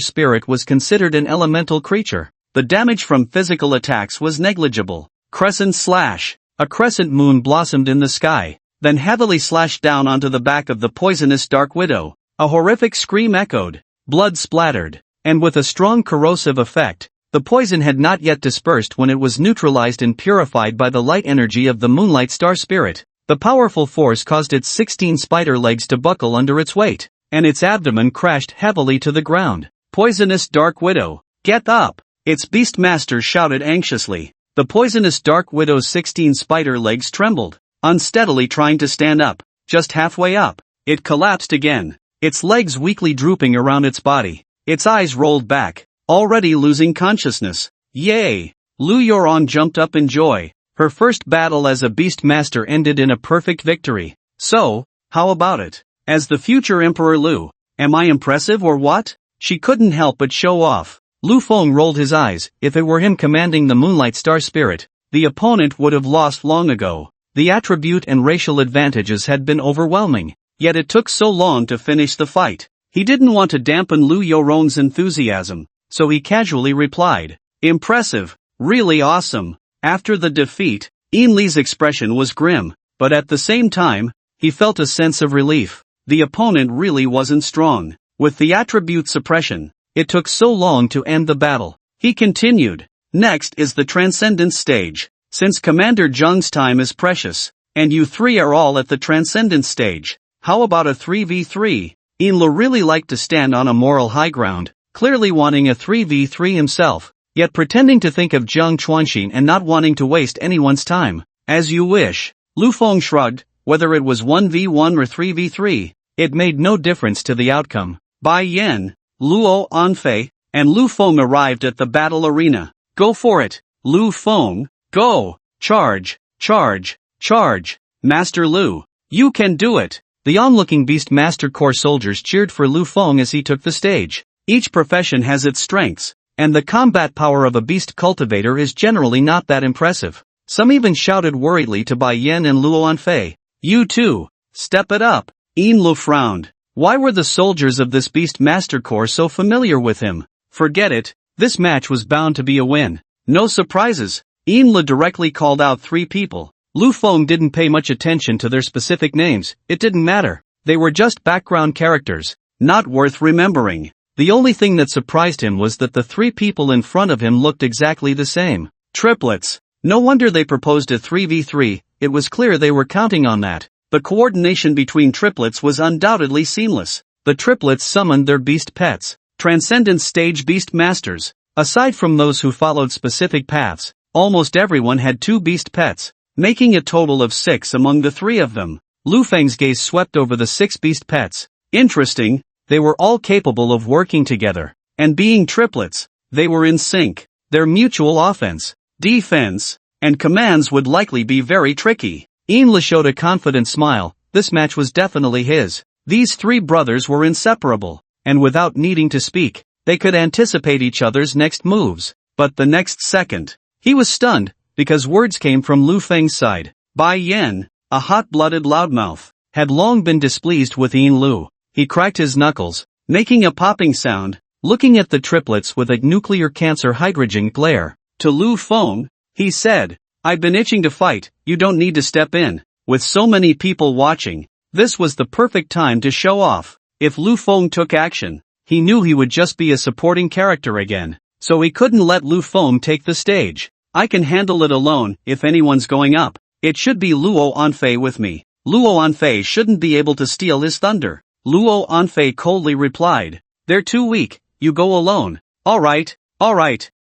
Spirit was considered an elemental creature. The damage from physical attacks was negligible. Crescent slash. A crescent moon blossomed in the sky, then heavily slashed down onto the back of the poisonous Dark Widow. A horrific scream echoed. Blood splattered. And with a strong corrosive effect, the poison had not yet dispersed when it was neutralized and purified by the light energy of the Moonlight Star Spirit. The powerful force caused its 16 spider legs to buckle under its weight, and its abdomen crashed heavily to the ground. Poisonous Dark Widow, get up! Its Beastmaster shouted anxiously. The poisonous Dark Widow's 16 spider legs trembled, unsteadily trying to stand up. Just halfway up, it collapsed again, its legs weakly drooping around its body. Its eyes rolled back, already losing consciousness. Yay! Lu Yorong jumped up in joy. Her first battle as a Beastmaster ended in a perfect victory. So, how about it? As the future Emperor Lu, am I impressive or what? She couldn't help but show off. Lu Feng rolled his eyes. If it were him commanding the Moonlight Star Spirit, the opponent would have lost long ago. The attribute and racial advantages had been overwhelming, yet it took so long to finish the fight. He didn't want to dampen Lu Yorong's enthusiasm, so he casually replied, impressive, really awesome. After the defeat, Ainli's expression was grim, but at the same time, he felt a sense of relief. The opponent really wasn't strong. With the attribute suppression, it took so long to end the battle. He continued, next is the Transcendence stage. Since Commander Zheng's time is precious, and you three are all at the Transcendence stage, how about a 3v3? Ainli really liked to stand on a moral high ground, clearly wanting a 3v3 himself, yet pretending to think of Jiang Chuanxin and not wanting to waste anyone's time. As you wish. Lu Feng shrugged. Whether it was 1v1 or 3v3, it made no difference to the outcome. Bai Yan, Luo Anfei, and Lu Feng arrived at the battle arena. Go for it, Lu Feng, go, charge, charge, charge, Master Lu, you can do it. The onlooking Beast Master Corps soldiers cheered for Lu Feng as he took the stage. Each profession has its strengths, and the combat power of a beast cultivator is generally not that impressive. Some even shouted worriedly to Bai Yan and Luo Anfei. You too, step it up. Yin Lu frowned. Why were the soldiers of this Beast Master Corps so familiar with him? Forget it, this match was bound to be a win. No surprises. Yin Lu directly called out 3 people. Lu Feng didn't pay much attention to their specific names, it didn't matter. They were just background characters, not worth remembering. The only thing that surprised him was that the 3 people in front of him looked exactly the same. Triplets. No wonder they proposed a 3v3, it was clear they were counting on that. The coordination between triplets was undoubtedly seamless. The triplets summoned their beast pets, Transcendent Stage Beast Masters. Aside from those who followed specific paths, almost everyone had 2 beast pets, making a total of 6 among the 3 of them. Lu Feng's gaze swept over the 6 beast pets. Interesting, they were all capable of working together, and being triplets, they were in sync. Their mutual offense, defense, and commands would likely be very tricky. Yin Lu showed a confident smile. This match was definitely his. These 3 brothers were inseparable, and without needing to speak, they could anticipate each other's next moves. But the next second, he was stunned, because words came from Lu Feng's side. Bai Yan, a hot-blooded loudmouth, had long been displeased with Yin Lu. He cracked his knuckles, making a popping sound, looking at the triplets with a nuclear cancer hydrogen glare. To Lu Feng, he said, I've been itching to fight, you don't need to step in. With so many people watching, this was the perfect time to show off. If Lu Feng took action, he knew he would just be a supporting character again, so he couldn't let Lu Feng take the stage. I can handle it alone, if anyone's going up. It should be Luo Anfei with me. Luo Anfei shouldn't be able to steal his thunder. Luo Anfei coldly replied, they're too weak, you go alone. Alright.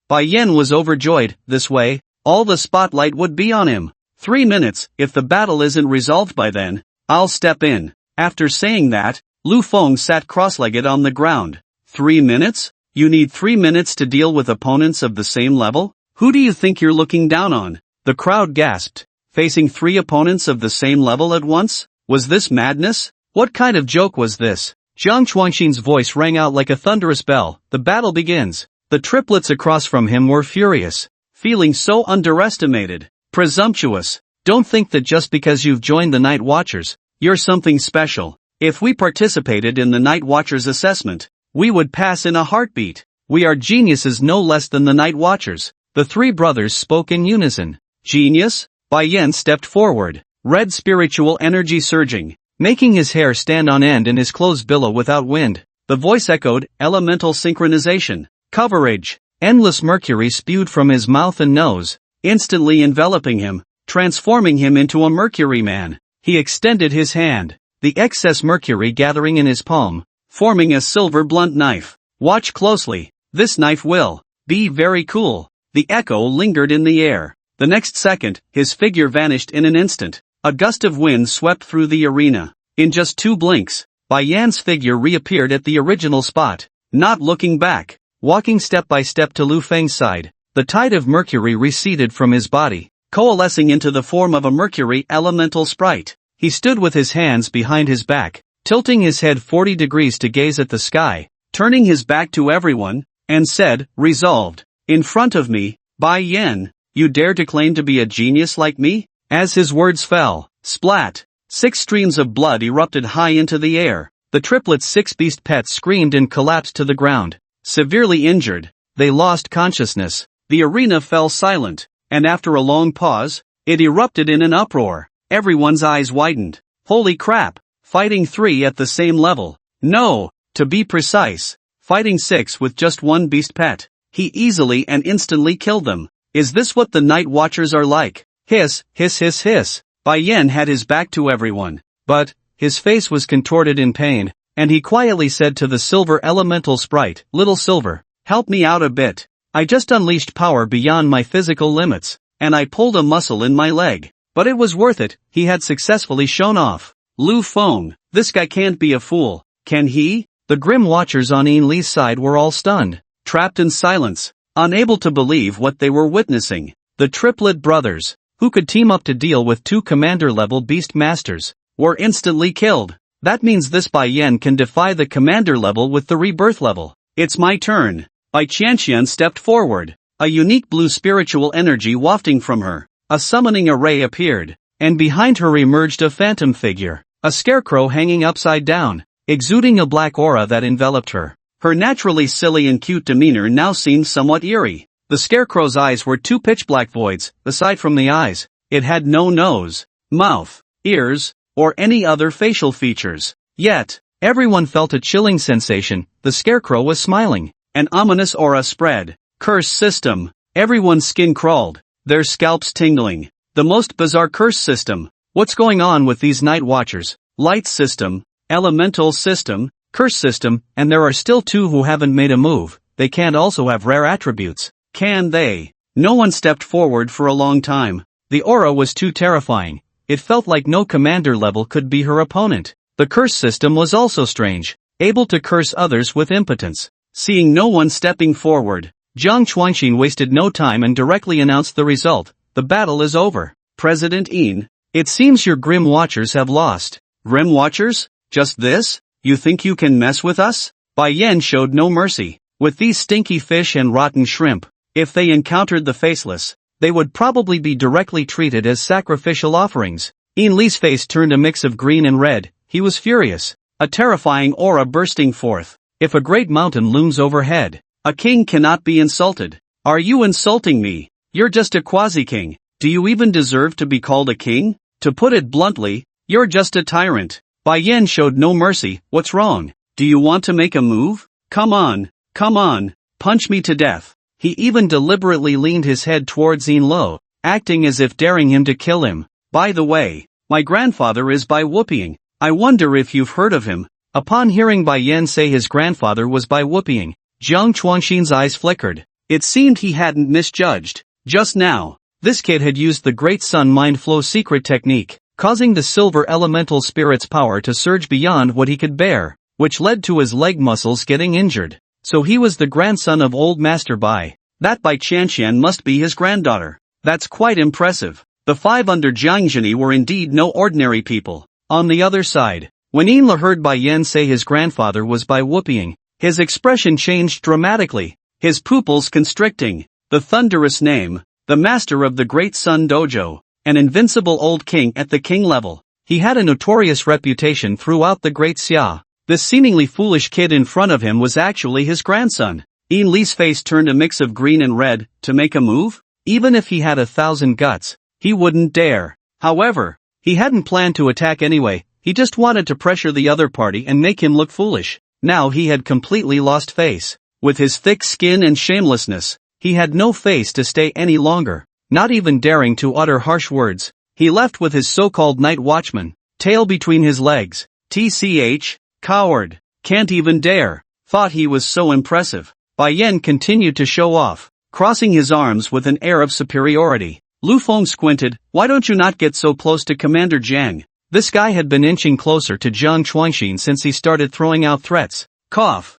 Bai Yan was overjoyed. This way, all the spotlight would be on him. 3 minutes, if the battle isn't resolved by then, I'll step in. After saying that, Lu Feng sat cross-legged on the ground. 3 minutes? You need 3 minutes to deal with opponents of the same level? Who do you think you're looking down on? The crowd gasped. Facing 3 opponents of the same level at once? Was this madness? What kind of joke was this? Jiang Chuanxin's voice rang out like a thunderous bell. The battle begins. The triplets across from him were furious, feeling so underestimated. Presumptuous. Don't think that just because you've joined the Night Watchers, you're something special. If we participated in the Night Watchers assessment, we would pass in a heartbeat. We are geniuses no less than the Night Watchers. The 3 brothers spoke in unison. Genius? Bai Yan stepped forward, red spiritual energy surging, making his hair stand on end and his clothes billow without wind. The voice echoed, elemental synchronization, coverage. Endless mercury spewed from his mouth and nose, instantly enveloping him, transforming him into a mercury man. He extended his hand, the excess mercury gathering in his palm, forming a silver blunt knife. Watch closely, this knife will be very cool. The echo lingered in the air. The next second, his figure vanished in an instant. A gust of wind swept through the arena. In just 2 blinks, Bai Yan's figure reappeared at the original spot. Not looking back, walking step by step to Lu Feng's side, the tide of mercury receded from his body, coalescing into the form of a mercury elemental sprite. He stood with his hands behind his back, tilting his head 40 degrees to gaze at the sky, turning his back to everyone, and said, resolved, in front of me, Bai Yan, you dare to claim to be a genius like me? As his words fell, splat, 6 streams of blood erupted high into the air. The triplets' 6 beast pets screamed and collapsed to the ground. Severely injured, they lost consciousness. The arena fell silent, and after a long pause, it erupted in an uproar. Everyone's eyes widened. Holy crap, fighting 3 at the same level. No, to be precise, fighting 6 with just 1 beast pet. He easily and instantly killed them. Is this what the Night Watchers are like? Hiss, hiss, hiss, hiss. Bai Yan had his back to everyone, but his face was contorted in pain, and he quietly said to the silver elemental sprite, Little Silver, help me out a bit. I just unleashed power beyond my physical limits, and I pulled a muscle in my leg. But it was worth it, he had successfully shown off. Lu Feng, this guy can't be a fool, can he? The grim watchers on Yin Li's side were all stunned, trapped in silence, unable to believe what they were witnessing. The triplet brothers, who could team up to deal with 2 commander-level beast masters, were instantly killed. That means this Bai Yan can defy the commander level with the rebirth level. It's my turn. Bai Qianxian stepped forward, a unique blue spiritual energy wafting from her. A summoning array appeared, and behind her emerged a phantom figure, a scarecrow hanging upside down, exuding a black aura that enveloped her. Her naturally silly and cute demeanor now seemed somewhat eerie. The scarecrow's eyes were 2 pitch-black voids. Aside from the eyes, it had no nose, mouth, ears, or any other facial features. Yet, everyone felt a chilling sensation. The scarecrow was smiling. An ominous aura spread. Curse system. Everyone's skin crawled, their scalps tingling. The most bizarre curse system. What's going on with these night watchers? Light system, elemental system, curse system, and there are still 2 who haven't made a move. They can't also have rare attributes. Can they? No one stepped forward for a long time. The aura was too terrifying. It felt like no commander level could be her opponent. The curse system was also strange, able to curse others with impotence. Seeing no one stepping forward, Jiang Chuanxin wasted no time and directly announced the result. The battle is over. President Yin, it seems your Grim Watchers have lost. Grim Watchers? Just this? You think you can mess with us? Bai Yan showed no mercy. With these stinky fish and rotten shrimp, if they encountered the Faceless, they would probably be directly treated as sacrificial offerings. Yin Li's face turned a mix of green and red. He was furious, a terrifying aura bursting forth. If a great mountain looms overhead, a king cannot be insulted. Are you insulting me? You're just a quasi-king. Do you even deserve to be called a king? To put it bluntly, you're just a tyrant. Bai Yan showed no mercy. What's wrong? Do you want to make a move? Come on, punch me to death. He even deliberately leaned his head towards Yin Lo, acting as if daring him to kill him. By the way, my grandfather is Bai Whooping. I wonder if you've heard of him. Upon hearing Bai Yan say his grandfather was Bai Whooping, Jiang Chuanxin's eyes flickered. It seemed he hadn't misjudged. Just now, this kid had used the Great Sun Mind Flow secret technique, causing the silver elemental spirit's power to surge beyond what he could bear, which led to his leg muscles getting injured. So he was the grandson of old Master Bai. That Bai Qianxian must be his granddaughter. That's quite impressive. The 5 under Jiang Zhini were indeed no ordinary people. On the other side, when Yin La heard Bai Yan say his grandfather was Bai Whooping, his expression changed dramatically, his pupils constricting. The thunderous name, the master of the Great Sun Dojo, an invincible old king at the king level. He had a notorious reputation throughout the Great Xia. This seemingly foolish kid in front of him was actually his grandson. Yin Li's face turned a mix of green and red. To make a move? Even if he had 1,000 guts, he wouldn't dare. However, he hadn't planned to attack anyway. He just wanted to pressure the other party and make him look foolish. Now he had completely lost face. With his thick skin and shamelessness, he had no face to stay any longer. Not even daring to utter harsh words, he left with his so-called night watchman, tail between his legs. TCH, coward, can't even dare. Thought he was so impressive. Bai Yan continued to show off, crossing his arms with an air of superiority. Lu Feng squinted. Why don't you not get so close to Commander Jiang? This guy had been inching closer to Jiang Chuanxin since he started throwing out threats. Cough.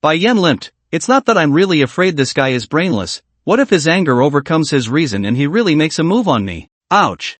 Bai Yan limped. It's not that I'm really afraid this guy is brainless. What if his anger overcomes his reason and he really makes a move on me? Ouch.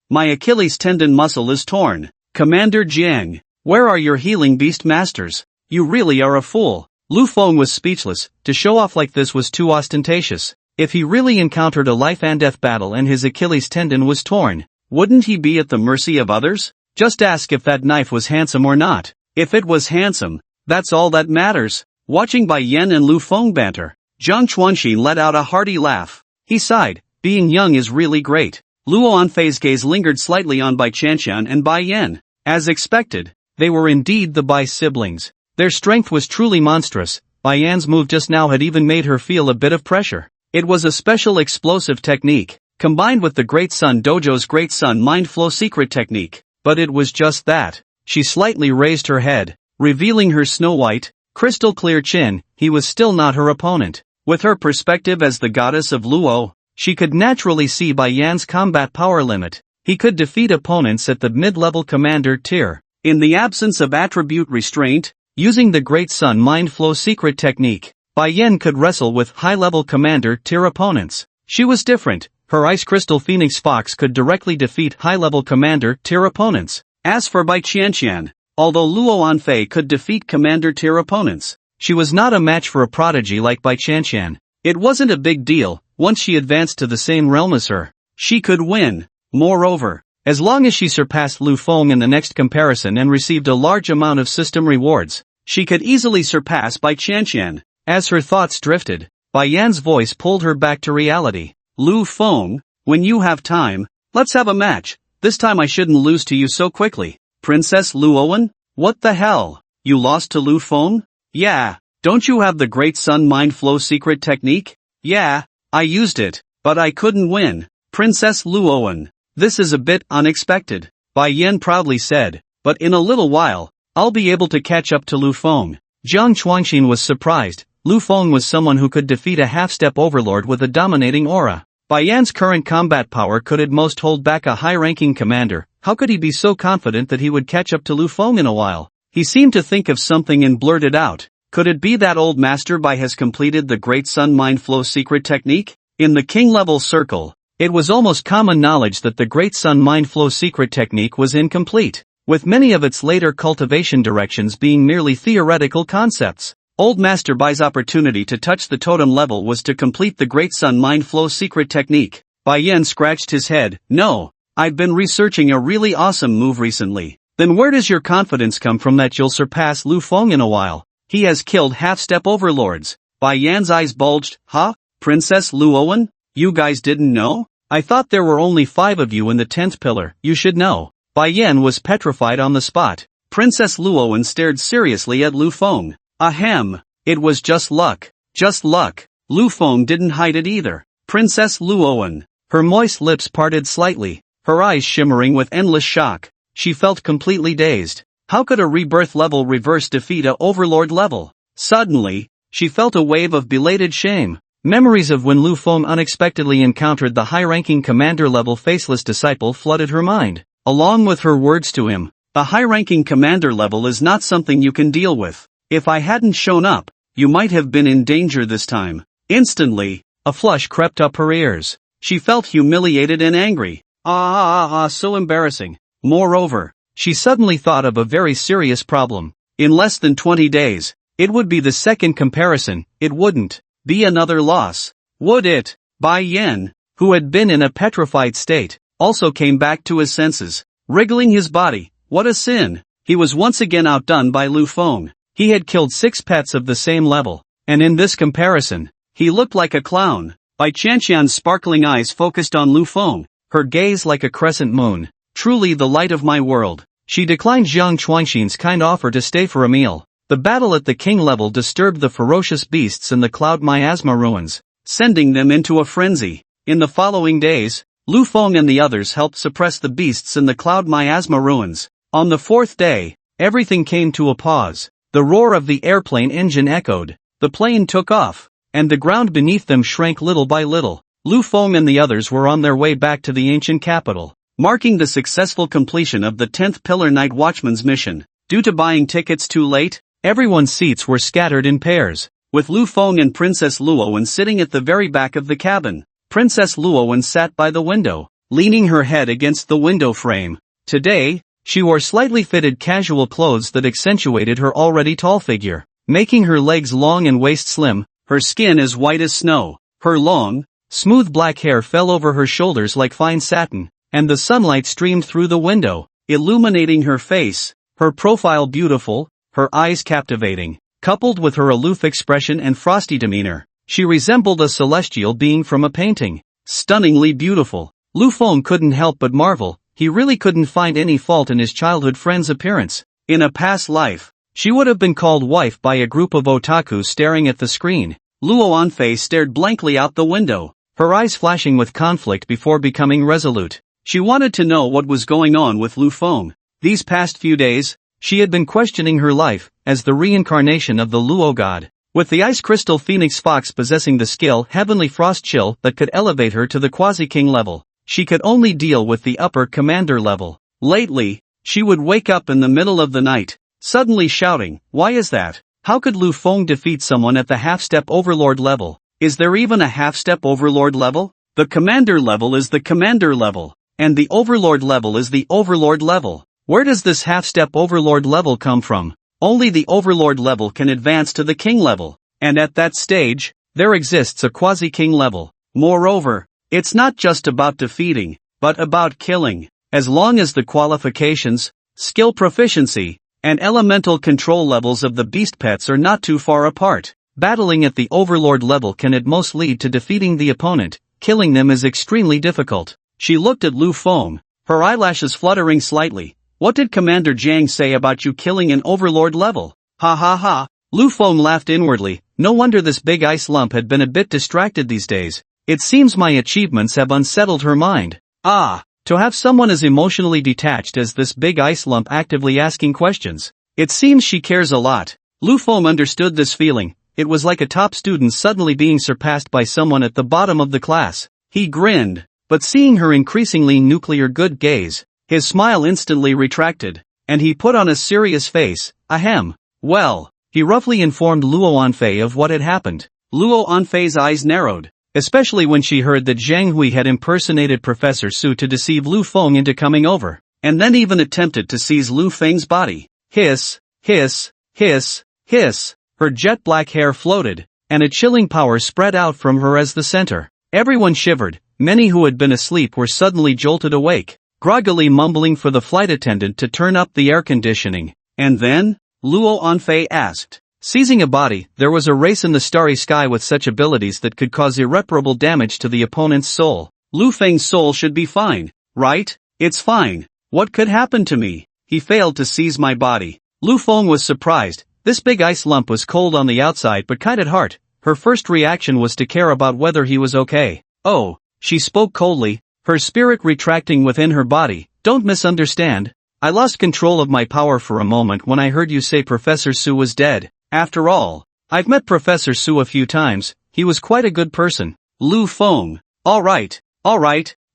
My Achilles tendon muscle is torn. Commander Jiang, where are your healing beast masters? You really are a fool. Lu Feng was speechless. To show off like this was too ostentatious. If he really encountered a life and death battle and his Achilles tendon was torn, wouldn't he be at the mercy of others? Just ask if that knife was handsome or not. If it was handsome, that's all that matters. Watching Bai Yan and Lu Feng banter, Jiang Chuanxin let out a hearty laugh. He sighed. Being young is really great. Luo Anfei's gaze lingered slightly on Bai Qianxian and Bai Yan. As expected, they were indeed the Bai siblings. Their strength was truly monstrous. Bai Yan's move just now had even made her feel a bit of pressure. It was a special explosive technique, combined with the Great Sun Dojo's Great Sun Mind Flow secret technique. But it was just that. She slightly raised her head, revealing her snow-white, crystal clear chin, he was still not her opponent. With her perspective as the goddess of Luo, she could naturally see Bai Yan's combat power limit. He could defeat opponents at the mid-level commander tier. In the absence of attribute restraint, using the Great Sun Mind Flow secret technique, Bai Yan could wrestle with high-level commander tier opponents. She was different. Her Ice Crystal Phoenix Fox could directly defeat high-level commander tier opponents. As for Bai Qianqian, although Luo Anfei could defeat commander tier opponents, she was not a match for a prodigy like Bai Qianqian. It wasn't a big deal. Once she advanced to the same realm as her, she could win. Moreover, as long as she surpassed Lu Feng in the next comparison and received a large amount of system rewards, she could easily surpass Bai Qianqian. As her thoughts drifted, Bai Yan's voice pulled her back to reality. Lu Feng, when you have time, let's have a match. This time I shouldn't lose to you so quickly. Princess Luowen? What the hell? You lost to Lu Feng? Yeah. Don't you have the Great Sun Mind Flow secret technique? Yeah, I used it, but I couldn't win. Princess Luowen, this is a bit unexpected, Bai Yan proudly said, but in a little while, I'll be able to catch up to Lu Feng. Jiang Chuanxin was surprised. Lu Feng was someone who could defeat a half-step overlord with a dominating aura. Bai Yan's current combat power could at most hold back a high-ranking commander. How could he be so confident that he would catch up to Lu Feng in a while? He seemed to think of something and blurted out. Could it be that old Master Bai has completed the Great Sun Mind Flow secret technique? In the king-level circle, it was almost common knowledge that the Great Sun Mind Flow secret technique was incomplete, with many of its later cultivation directions being merely theoretical concepts. Old Master Bai's opportunity to touch the totem level was to complete the Great Sun Mind Flow secret technique. Bai Yan scratched his head. No, I've been researching a really awesome move recently. Then where does your confidence come from that you'll surpass Lu Feng in a while? He has killed half-step overlords. Bai Yan's eyes bulged. Huh? Princess Luowen? You guys didn't know? I thought there were only 5 of you in the 10th pillar. You should know. Bai Yan was petrified on the spot. Princess Luowen stared seriously at Lu Feng. Ahem. It was just luck. Just luck. Lu Feng didn't hide it either. Princess Luowen. Her moist lips parted slightly, her eyes shimmering with endless shock. She felt completely dazed. How could a rebirth level reverse defeat a overlord level? Suddenly, she felt a wave of belated shame. Memories of when Lu Feng unexpectedly encountered the high-ranking commander-level faceless disciple flooded her mind, along with her words to him. The high-ranking commander level is not something you can deal with. If I hadn't shown up, you might have been in danger this time. Instantly, a flush crept up her ears. She felt humiliated and angry. So embarrassing. Moreover, she suddenly thought of a very serious problem. In less than 20 days, it would be the second comparison. It wouldn't be another loss, would it? Bai Yan, who had been in a petrified state, also came back to his senses, wriggling his body. What a sin! He was once again outdone by Lu Feng. He had killed 6 pets of the same level, and in this comparison, he looked like a clown. Bai Qianqian's sparkling eyes focused on Lu Feng, her gaze like a crescent moon. Truly the light of my world. She declined Jiang Chuanxin's kind offer to stay for a meal. The battle at the king level disturbed the ferocious beasts in the Cloud Miasma ruins, sending them into a frenzy. In the following days, Lu Feng and the others helped suppress the beasts in the Cloud Miasma ruins. On the 4th day, everything came to a pause. The roar of the airplane engine echoed, the plane took off, and the ground beneath them shrank little by little. Lu Feng and the others were on their way back to the ancient capital, marking the successful completion of the 10th Pillar Night Watchman's mission. Due to buying tickets too late, everyone's seats were scattered in pairs, with Lu Feng and Princess Luowen sitting at the very back of the cabin. Princess Luowen sat by the window, leaning her head against the window frame. Today, she wore slightly fitted casual clothes that accentuated her already tall figure, making her legs long and waist slim, her skin as white as snow. Her long, smooth black hair fell over her shoulders like fine satin, and the sunlight streamed through the window, illuminating her face, her profile beautiful, her eyes captivating. Coupled with her aloof expression and frosty demeanor, she resembled a celestial being from a painting. Stunningly beautiful. Lu Feng couldn't help but marvel. He really couldn't find any fault in his childhood friend's appearance. In a past life, she would have been called wife by a group of otakus staring at the screen. Luo Anfei stared blankly out the window, her eyes flashing with conflict before becoming resolute. She wanted to know what was going on with Lu Feng. These past few days, She had been questioning her life, as the reincarnation of the Luo god. With the Ice Crystal Phoenix Fox possessing the skill Heavenly Frost Chill that could elevate her to the Quasi-King level, she could only deal with the upper commander level. Lately, she would wake up in the middle of the night, suddenly shouting, "Why is that? How could Lu Feng defeat someone at the half-step overlord level? Is there even a half-step overlord level? The commander level is the commander level, and the overlord level is the overlord level. Where does this half-step overlord level come from? Only the overlord level can advance to the king level, and at that stage, there exists a quasi-king level. Moreover, it's not just about defeating, but about killing. As long as the qualifications, skill proficiency, and elemental control levels of the beast pets are not too far apart, battling at the overlord level can at most lead to defeating the opponent. Killing them is extremely difficult." She looked at Lu Feng, her eyelashes fluttering slightly. "What did Commander Jiang say about you killing an overlord level?" "Ha ha ha." Lu Feng laughed inwardly. No wonder this big ice lump had been a bit distracted these days. It seems my achievements have unsettled her mind. Ah, to have someone as emotionally detached as this big ice lump actively asking questions. It seems she cares a lot. Lu Feng understood this feeling. It was like a top student suddenly being surpassed by someone at the bottom of the class. He grinned, but seeing her increasingly nuclear good gaze, his smile instantly retracted, and he put on a serious face. "Ahem. Well," he roughly informed Luo Anfei of what had happened. Luo Anfei's eyes narrowed, especially when she heard that Zhang Hui had impersonated Professor Su to deceive Lu Feng into coming over, and then even attempted to seize Lu Feng's body. Hiss, hiss, hiss, hiss. Her jet black hair floated, and a chilling power spread out from her as the center. Everyone shivered. Many who had been asleep were suddenly jolted awake, groggily mumbling for the flight attendant to turn up the air conditioning. And then, Luo Anfei asked. Seizing a body, there was a race in the starry sky with such abilities that could cause irreparable damage to the opponent's soul. Lu Feng's soul should be fine, right? It's fine. What could happen to me? He failed to seize my body. Lu Feng was surprised. This big ice lump was cold on the outside but kind at heart. Her first reaction was to care about whether he was okay. "Oh," she spoke coldly, her spirit retracting within her body. "Don't misunderstand. I lost control of my power for a moment when I heard you say Professor Su was dead. After all, I've met Professor Su a few times. He was quite a good person." Lu Feng. All right.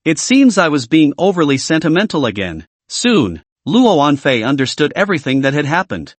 It seems I was being overly sentimental again. Soon, Luo Anfei understood everything that had happened.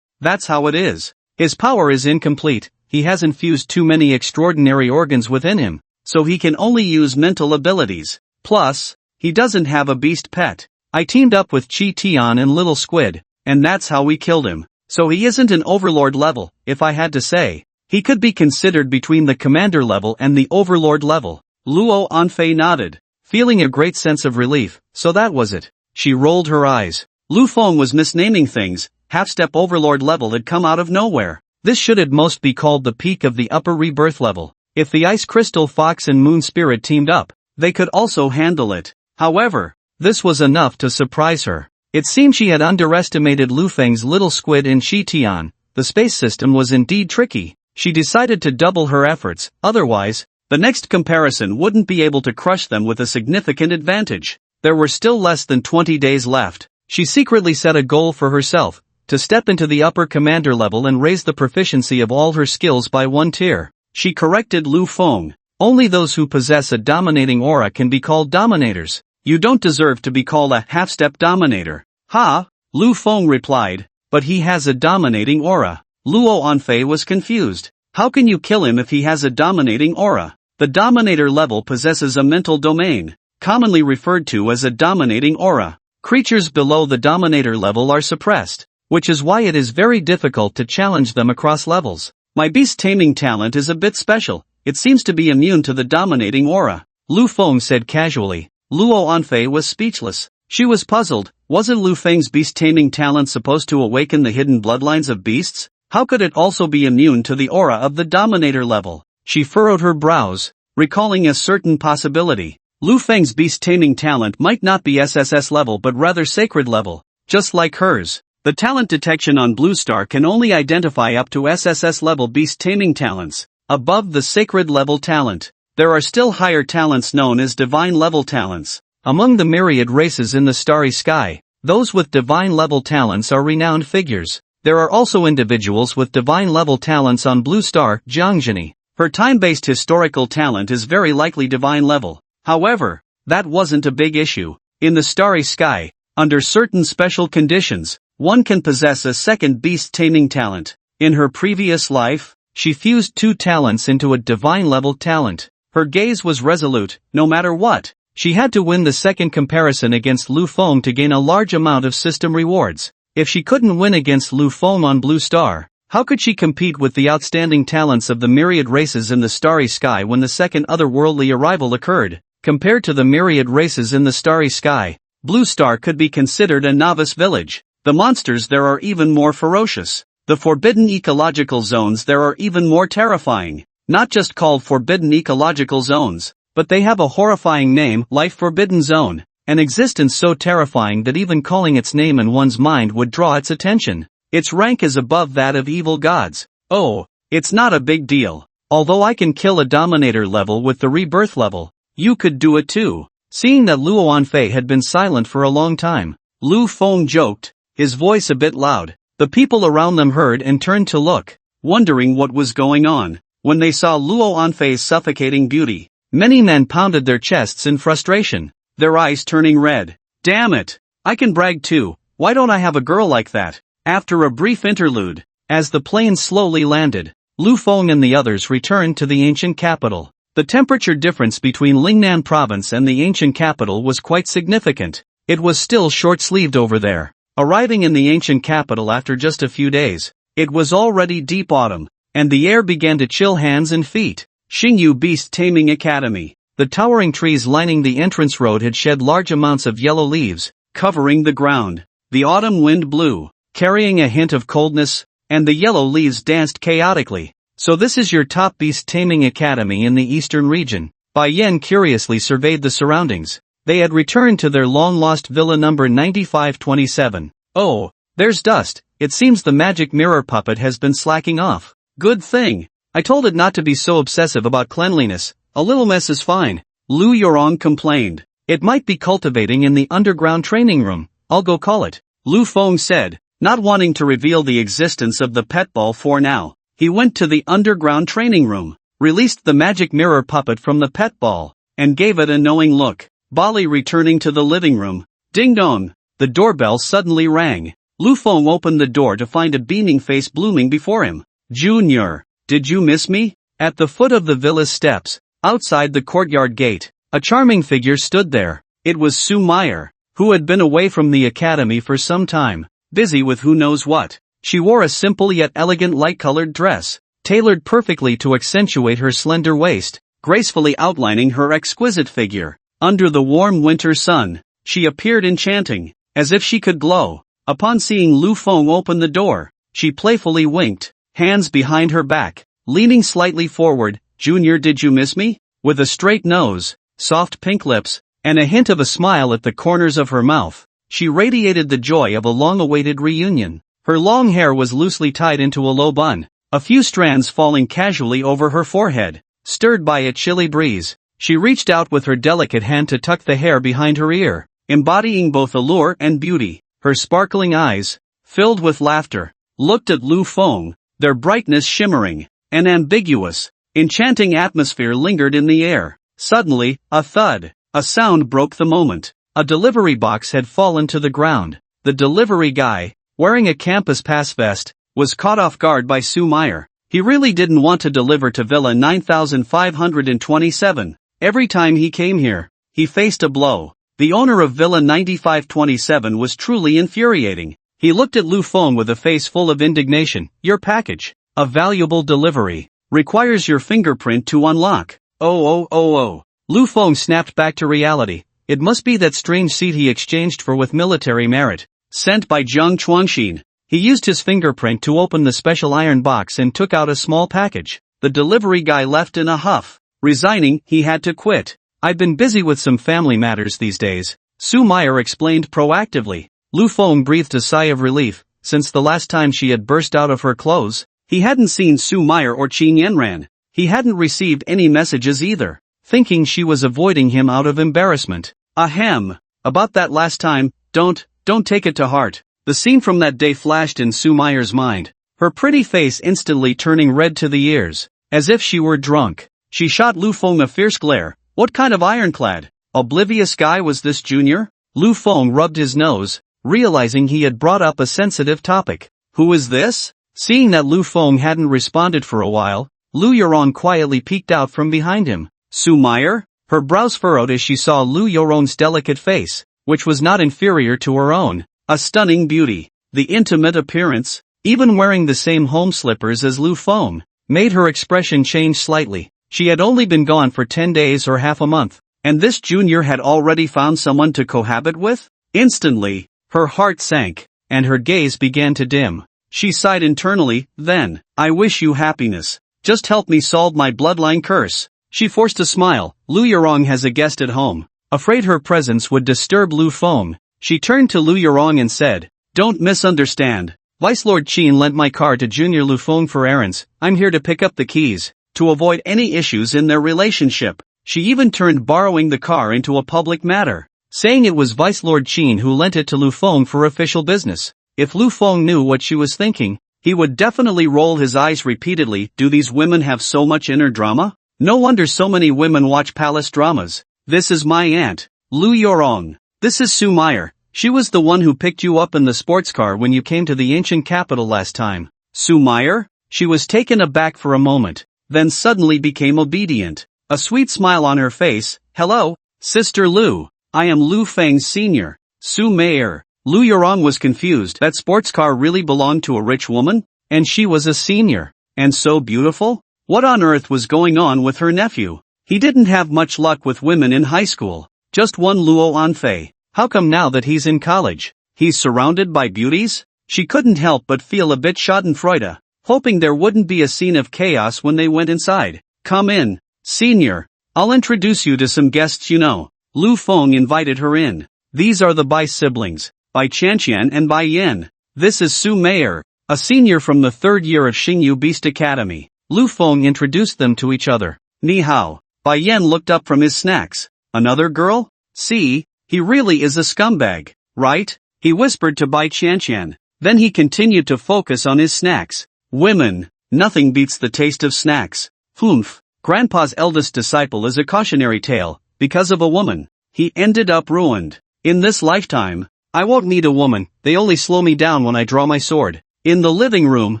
That's how it is. His power is incomplete. He has infused too many extraordinary organs within him, so he can only use mental abilities. Plus, he doesn't have a beast pet. I teamed up with Chi Tian and Little Squid, and that's how we killed him. So he isn't an overlord level, if I had to say. He could be considered between the commander level and the overlord level. Luo Anfei nodded, feeling a great sense of relief. So that was it. She rolled her eyes. Lu Feng was misnaming things. Half-step overlord level had come out of nowhere. This should at most be called the peak of the upper rebirth level. If the Ice Crystal Fox and Moon Spirit teamed up, they could also handle it. However, this was enough to surprise her. It seemed she had underestimated Lu Feng's Little Squid and Shi Tian. The space system was indeed tricky. She decided to double her efforts, otherwise, the next comparison wouldn't be able to crush them with a significant advantage. There were still less than 20 days left. She secretly set a goal for herself, to step into the upper commander level and raise the proficiency of all her skills by one tier. She corrected Lu Feng. Only those who possess a dominating aura can be called dominators. You don't deserve to be called a half-step dominator. Ha! Lu Feng replied, but he has a dominating aura. Luo Anfei was confused. How can you kill him if he has a dominating aura? The dominator level possesses a mental domain, commonly referred to as a dominating aura. Creatures below the dominator level are suppressed, which is why it is very difficult to challenge them across levels. My beast taming talent is a bit special. It seems to be immune to the dominating aura. Lu Feng said casually. Luo Anfei was speechless. She was puzzled. Wasn't Lu Feng's beast taming talent supposed to awaken the hidden bloodlines of beasts? How could it also be immune to the aura of the dominator level? She furrowed her brows, recalling a certain possibility. Lu Feng's beast taming talent might not be SSS level but rather sacred level, just like hers. The talent detection on Blue Star can only identify up to SSS level beast taming talents. Above the sacred level talent, there are still higher talents known as divine level talents. Among the myriad races in the starry sky, Those with divine level talents are renowned figures. There are also individuals with divine level talents on Blue Star, Jiangjini. Her time-based historical talent is very likely divine level. However, that wasn't a big issue. In the starry sky, under certain special conditions, one can possess a second beast taming talent. In her previous life, she fused two talents into a divine level talent. Her gaze was resolute, no matter what. She had to win the second comparison against Lu Feng to gain a large amount of system rewards. If she couldn't win against Lu Feng on Blue Star, how could she compete with the outstanding talents of the myriad races in the starry sky when the second otherworldly arrival occurred? Compared to the myriad races in the starry sky, Blue Star could be considered a novice village. The monsters there are even more ferocious. The forbidden ecological zones there are even more terrifying. Not just called forbidden ecological zones, but they have a horrifying name, Life Forbidden Zone. An existence so terrifying that even calling its name in one's mind would draw its attention. Its rank is above that of evil gods. Oh, it's not a big deal. Although I can kill a Dominator level with the Rebirth level, you could do it too. Seeing that Luo Anfei had been silent for a long time, Lu Feng joked, his voice a bit loud. The people around them heard and turned to look, wondering what was going on. When they saw Luo Anfei's suffocating beauty, many men pounded their chests in frustration, their eyes turning red. Damn it! I can brag too, why don't I have a girl like that? After a brief interlude, as the plane slowly landed, Lu Feng and the others returned to the ancient capital. The temperature difference between Lingnan province and the ancient capital was quite significant. It was still short-sleeved over there. Arriving in the ancient capital after just a few days, it was already deep autumn, and the air began to chill hands and feet. Xingyu Beast Taming Academy. The towering trees lining the entrance road had shed large amounts of yellow leaves, covering the ground. The autumn wind blew, carrying a hint of coldness, and the yellow leaves danced chaotically. So this is your top beast taming academy in the eastern region. Bai Yen curiously surveyed the surroundings. They had returned to their long-lost villa number 9527. Oh, there's dust. It seems the magic mirror puppet has been slacking off. Good thing. I told it not to be so obsessive about cleanliness. A little mess is fine. Lu Yorong complained. It might be cultivating in the underground training room. I'll go call it. Lu Feng said, not wanting to reveal the existence of the pet ball for now. He went to the underground training room, released the magic mirror puppet from the pet ball, and gave it a knowing look. Bali returning to the living room. Ding dong! The doorbell suddenly rang. Lu Feng opened the door to find a beaming face blooming before him. Junior, did you miss me? At the foot of the villa's steps, outside the courtyard gate, a charming figure stood there. It was Sue Meyer, who had been away from the academy for some time, busy with who knows what. She wore a simple yet elegant light-colored dress, tailored perfectly to accentuate her slender waist, gracefully outlining her exquisite figure. Under the warm winter sun, she appeared enchanting, as if she could glow. Upon seeing Lu Feng open the door, she playfully winked, hands behind her back, leaning slightly forward. Junior, did you miss me? With a straight nose, soft pink lips, and a hint of a smile at the corners of her mouth, she radiated the joy of a long-awaited reunion. Her long hair was loosely tied into a low bun, a few strands falling casually over her forehead. Stirred by a chilly breeze, she reached out with her delicate hand to tuck the hair behind her ear, embodying both allure and beauty. Her sparkling eyes, filled with laughter, looked at Lu Feng, their brightness shimmering. An ambiguous, enchanting atmosphere lingered in the air. Suddenly, a thud, a sound broke the moment. A delivery box had fallen to the ground. The delivery guy, wearing a campus pass vest, was caught off guard by Sue Meyer. He really didn't want to deliver to Villa 9527. Every time he came here, he faced a blow. The owner of Villa 9527 was truly infuriating. He looked at Lu Feng with a face full of indignation. Your package, a valuable delivery, requires your fingerprint to unlock. Oh. Lu Feng snapped back to reality. It must be that strange seed he exchanged for with military merit. Sent by Jiang Chuangxin. He used his fingerprint to open the special iron box and took out a small package. The delivery guy left in a huff, resigning he had to quit. I've been busy with some family matters these days, Sue Meyer explained proactively. Lu Feng breathed a sigh of relief. Since the last time she had burst out of her clothes, he hadn't seen Sue Meyer or Qin Yanran. He hadn't received any messages either. Thinking she was avoiding him out of embarrassment. Ahem. About that last time, don't don't take it to heart. The scene from that day flashed in Sue Meyer's mind, her pretty face instantly turning red to the ears, as if she were drunk. She shot Lu Feng a fierce glare. What kind of ironclad, oblivious guy was this, Junior? Lu Feng rubbed his nose, realizing he had brought up a sensitive topic. Who is this? Seeing that Lu Feng hadn't responded for a while, Lu Yorong quietly peeked out from behind him. Sue Meyer? Her brows furrowed as she saw Lu Yorong's delicate face, which was not inferior to her own. A stunning beauty. The intimate appearance, even wearing the same home slippers as Lu Feng, made her expression change slightly. She had only been gone for 10 days or half a month, and this Junior had already found someone to cohabit with? Instantly, her heart sank, and her gaze began to dim. She sighed internally, then, I wish you happiness. Just help me solve my bloodline curse. She forced a smile. Lu Yorong has a guest at home. Afraid her presence would disturb Lu Feng, she turned to Lu Yorong and said, don't misunderstand. Vice Lord Qin lent my car to Junior Lu Feng for errands. I'm here to pick up the keys, to avoid any issues in their relationship. She even turned borrowing the car into a public matter, saying it was Vice Lord Qin who lent it to Lu Feng for official business. If Lu Feng knew what she was thinking, he would definitely roll his eyes repeatedly. Do these women have so much inner drama? No wonder so many women watch palace dramas. This is my aunt, Lu Yorong. This is Sue Meyer. She was the one who picked you up in the sports car when you came to the ancient capital last time. Sue Meyer? She was taken aback for a moment, then suddenly became obedient. A sweet smile on her face. Hello, Sister Lu. I am Lu Feng's senior, Sue Meyer. Lu Yorong was confused. That sports car really belonged to a rich woman? And she was a senior. And so beautiful? What on earth was going on with her nephew? He didn't have much luck with women in high school. Just one Luo Anfei. How come now that he's in college, he's surrounded by beauties? She couldn't help but feel a bit schadenfreude, hoping there wouldn't be a scene of chaos when they went inside. Come in, senior. I'll introduce you to some guests you know. Lu Feng invited her in. These are the Bai siblings, Bai Qianqian and Bai Yen. This is Sue Meyer, a senior from the 3rd year of Xingyu Beast Academy. Lu Feng introduced them to each other. Ni hao. Bai Yen looked up from his snacks. Another girl? See, he really is a scumbag, right? He whispered to Bai Qianqian. Then he continued to focus on his snacks. Women, nothing beats the taste of snacks. Humph. Grandpa's eldest disciple is a cautionary tale. Because of a woman, he ended up ruined. In this lifetime, I won't meet a woman. They only slow me down when I draw my sword. In the living room,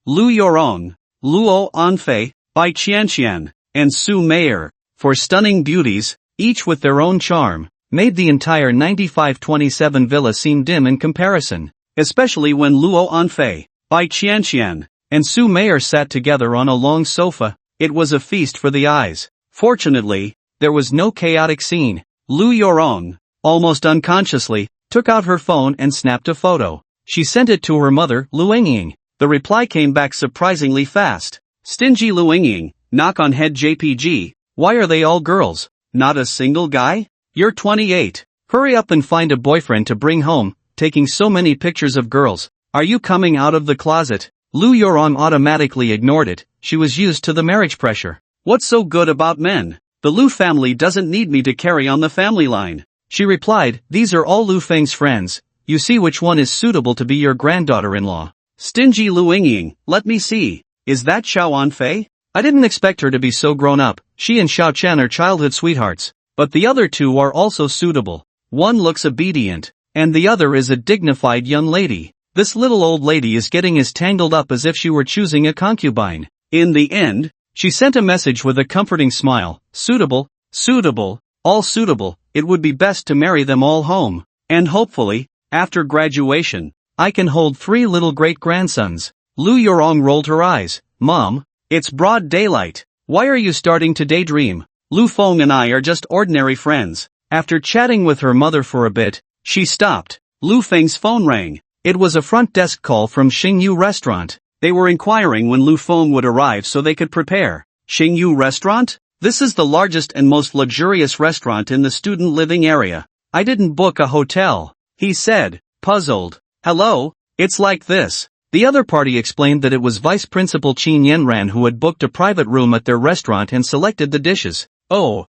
Lu Yorong, Luo Anfei, Bai Qianqian, and Sue Meyer, four stunning beauties, each with their own charm, made the entire 9527 villa seem dim in comparison, especially when Luo Anfei, Bai Qianqian, and Sue Meyer sat together on a long sofa. It was a feast for the eyes. Fortunately, there was no chaotic scene. Lu Yorong, almost unconsciously, took out her phone and snapped a photo. She sent it to her mother, Lu Yingying. The reply came back surprisingly fast. Stingy Lu Yingying, knock on head JPG, why are they all girls? Not a single guy? You're 28. Hurry up and find a boyfriend to bring home, taking so many pictures of girls. Are you coming out of the closet? Lu Yorong automatically ignored it. She was used to the marriage pressure. What's so good about men? The Lu family doesn't need me to carry on the family line. She replied, these are all Lu Feng's friends. You see which one is suitable to be your granddaughter-in-law. Stingy Lu Yingying, let me see. Is that Xiao Anfei? I didn't expect her to be so grown up. She and Xiao Chen are childhood sweethearts. But the other two are also suitable. One looks obedient, and the other is a dignified young lady. This little old lady is getting as tangled up as if she were choosing a concubine. In the end, she sent a message with a comforting smile. Suitable, suitable, all suitable. It would be best to marry them all home. And hopefully, after graduation, I can hold 3 little great-grandsons. Lu Yorong rolled her eyes. Mom, it's broad daylight. Why are you starting to daydream? Lu Feng and I are just ordinary friends. After chatting with her mother for a bit, she stopped. Lu Feng's phone rang. It was a front desk call from Xingyu Restaurant. They were inquiring when Lu Feng would arrive so they could prepare. Xingyu Restaurant? This is the largest and most luxurious restaurant in the student living area. I didn't book a hotel, he said, puzzled. Hello, it's like this. The other party explained that it was Vice Principal Qin Yanran who had booked a private room at their restaurant and selected the dishes. Oh,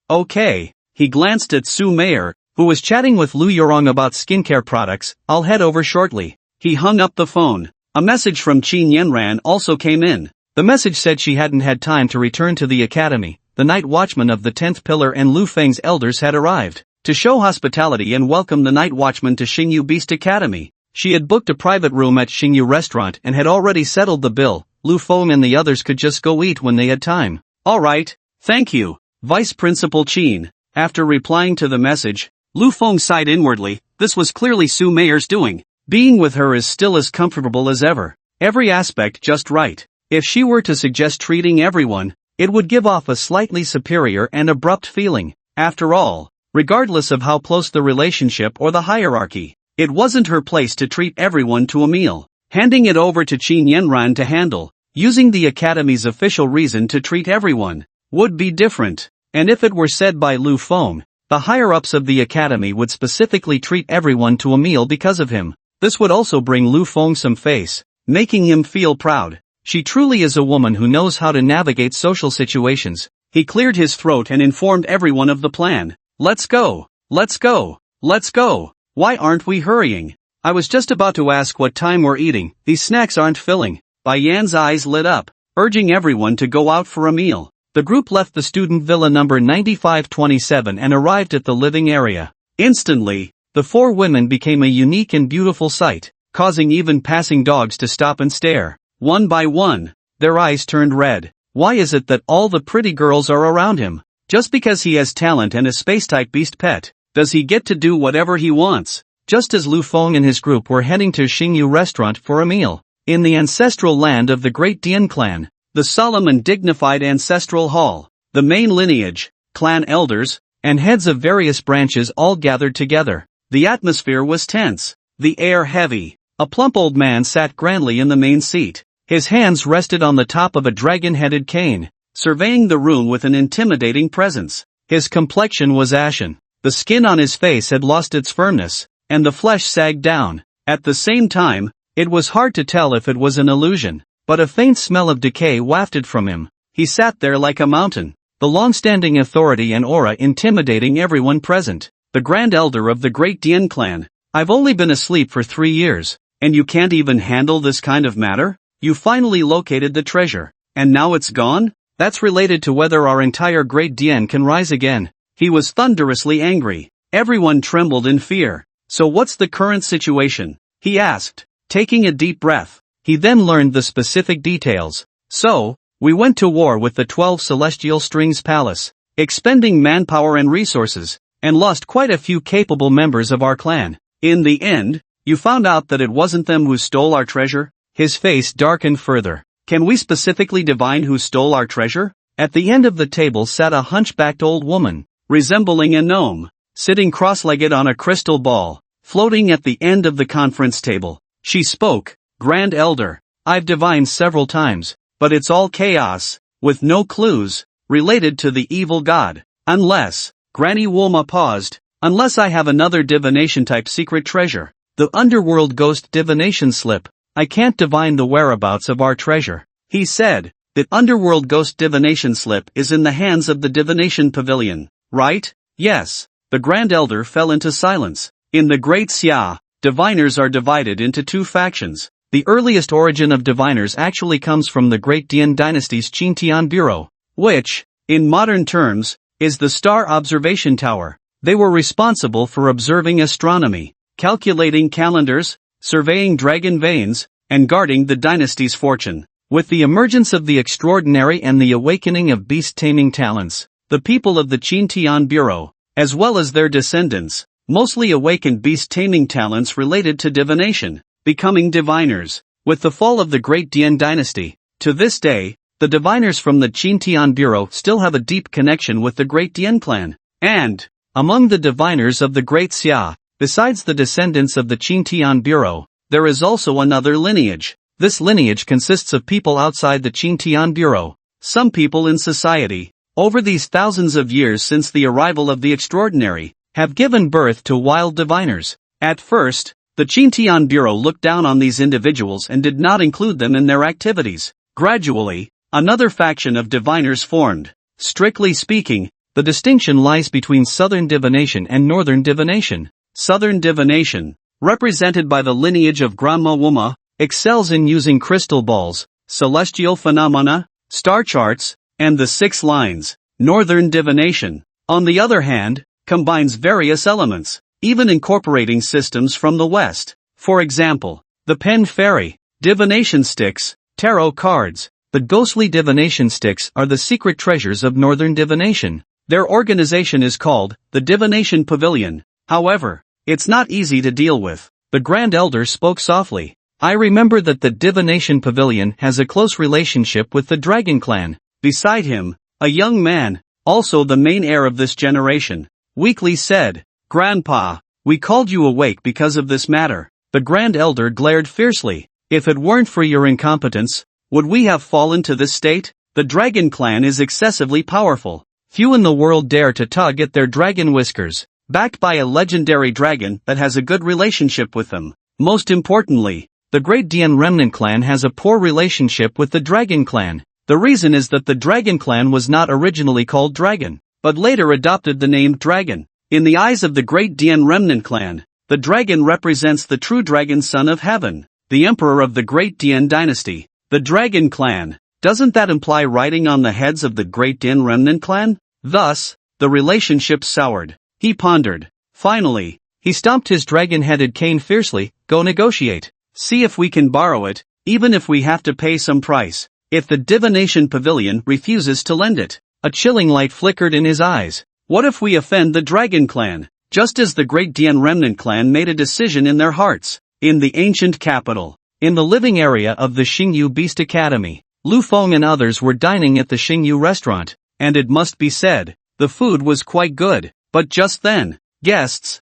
okay. He glanced at Sue Meyer, who was chatting with Lu Yorong about skincare products. I'll head over shortly. He hung up the phone. A message from Qin Yanran also came in. The message said she hadn't had time to return to the academy. The night watchman of the 10th pillar and Lu Feng's elders had arrived to show hospitality and welcome the night watchman to Xingyu Beast Academy. She had booked a private room at Xingyu Restaurant and had already settled the bill. Lu Feng and the others could just go eat when they had time. Alright, thank you, Vice Principal Qin. After replying to the message, Lu Feng sighed inwardly. This was clearly Su Meier's doing. Being with her is still as comfortable as ever. Every aspect just right. If she were to suggest treating everyone, it would give off a slightly superior and abrupt feeling. After all, regardless of how close the relationship or the hierarchy, it wasn't her place to treat everyone to a meal. Handing it over to Qin Yanran to handle, using the academy's official reason to treat everyone, would be different. And if it were said by Lu Feng, the higher-ups of the academy would specifically treat everyone to a meal because of him, this would also bring Lu Feng some face, making him feel proud. She truly is a woman who knows how to navigate social situations. He cleared his throat and informed everyone of the plan. Let's go, let's go, let's go. Why aren't we hurrying? I was just about to ask what time we're eating. These snacks aren't filling. Bai Yan's eyes lit up, urging everyone to go out for a meal. The group left the student villa number 9527 and arrived at the living area. Instantly, the four women became a unique and beautiful sight, causing even passing dogs to stop and stare. One by one, their eyes turned red. Why is it that all the pretty girls are around him? Just because he has talent and a space-type beast pet, does he get to do whatever he wants? Just as Lu Feng and his group were heading to Xingyu Restaurant for a meal, in the ancestral land of the Great Dian clan, the solemn and dignified ancestral hall, the main lineage, clan elders, and heads of various branches all gathered together. The atmosphere was tense, the air heavy. A plump old man sat grandly in the main seat. His hands rested on the top of a dragon-headed cane, surveying the room with an intimidating presence. His complexion was ashen. The skin on his face had lost its firmness, and the flesh sagged down. At the same time, it was hard to tell if it was an illusion, but a faint smell of decay wafted from him. He sat there like a mountain, the long-standing authority and aura intimidating everyone present. The Grand Elder of the Great Dian clan. I've only been asleep for 3 years, and you can't even handle this kind of matter? You finally located the treasure, and now it's gone? That's related to whether our entire Great Dian can rise again. He was thunderously angry. Everyone trembled in fear. So what's the current situation? He asked, taking a deep breath. He then learned the specific details. So, we went to war with the 12 Celestial Strings Palace, expending manpower and resources, and lost quite a few capable members of our clan. In the end, you found out that it wasn't them who stole our treasure? His face darkened further. Can we specifically divine who stole our treasure? At the end of the table sat a hunchbacked old woman, resembling a gnome, sitting cross-legged on a crystal ball, floating at the end of the conference table. She spoke, Grand Elder, I've divined several times, but it's all chaos, with no clues, related to the evil god. Unless, Granny Wolma paused, unless I have another divination-type secret treasure. The underworld ghost divination slip. I can't divine the whereabouts of our treasure. He said, the underworld ghost divination slip is in the hands of the divination pavilion, right? Yes. The Grand Elder fell into silence. In the Great Xia, diviners are divided into two factions. The earliest origin of diviners actually comes from the Great Dian Dynasty's Qintian Bureau, which, in modern terms, is the Star Observation Tower. They were responsible for observing astronomy, calculating calendars, surveying dragon veins, and guarding the dynasty's fortune. With the emergence of the extraordinary and the awakening of beast-taming talents, the people of the Qintian Bureau, as well as their descendants, mostly awakened beast-taming talents related to divination, becoming diviners. With the fall of the Great Dian Dynasty, to this day, the diviners from the Qintian Bureau still have a deep connection with the Great Dian clan. And, among the diviners of the Great Xia, besides the descendants of the Qintian Bureau, there is also another lineage. This lineage consists of people outside the Qintian Bureau, some people in society, over these thousands of years since the arrival of the extraordinary, have given birth to wild diviners. At first, the Qintian Bureau looked down on these individuals and did not include them in their activities. Gradually, another faction of diviners formed. Strictly speaking, The distinction lies between southern divination and northern divination. Southern divination, represented by the lineage of Grandma Wuma, excels in using crystal balls, celestial phenomena, star charts, and the 6 lines. Northern divination, on the other hand, combines various elements, even incorporating systems from the West. For example, the pen fairy, divination sticks, tarot cards. The ghostly divination sticks are the secret treasures of northern divination. Their organization is called the Divination Pavilion. However, it's not easy to deal with. The Grand Elder spoke softly. I remember that the Divination Pavilion has a close relationship with the Dragon Clan. Beside him, a young man, also the main heir of this generation, weakly said, "Grandpa, we called you awake because of this matter." The Grand Elder glared fiercely. If it weren't for your incompetence, would we have fallen to this state? The Dragon Clan is excessively powerful. Few in the world dare to tug at their dragon whiskers, backed by a legendary dragon that has a good relationship with them. Most importantly, the Great Dian Remnant Clan has a poor relationship with the Dragon Clan. The reason is that the Dragon Clan was not originally called Dragon, but later adopted the name Dragon. In the eyes of the Great Dian Remnant Clan, the dragon represents the true dragon son of heaven, the emperor of the Great Dian dynasty. The Dragon Clan, doesn't that imply riding on the heads of the Great Dian Remnant Clan? Thus, the relationship soured. He pondered. Finally, he stomped his dragon-headed cane fiercely. Go negotiate. See if we can borrow it, even if we have to pay some price. If the Divination Pavilion refuses to lend it. A chilling light flickered in his eyes. What if we offend the Dragon Clan? Just as the Great Dian Remnant Clan made a decision in their hearts. In the ancient capital, in the living area of the Xingyu Beast Academy, Lu Feng and others were dining at the Xingyu restaurant, and it must be said, the food was quite good. But just then, guests,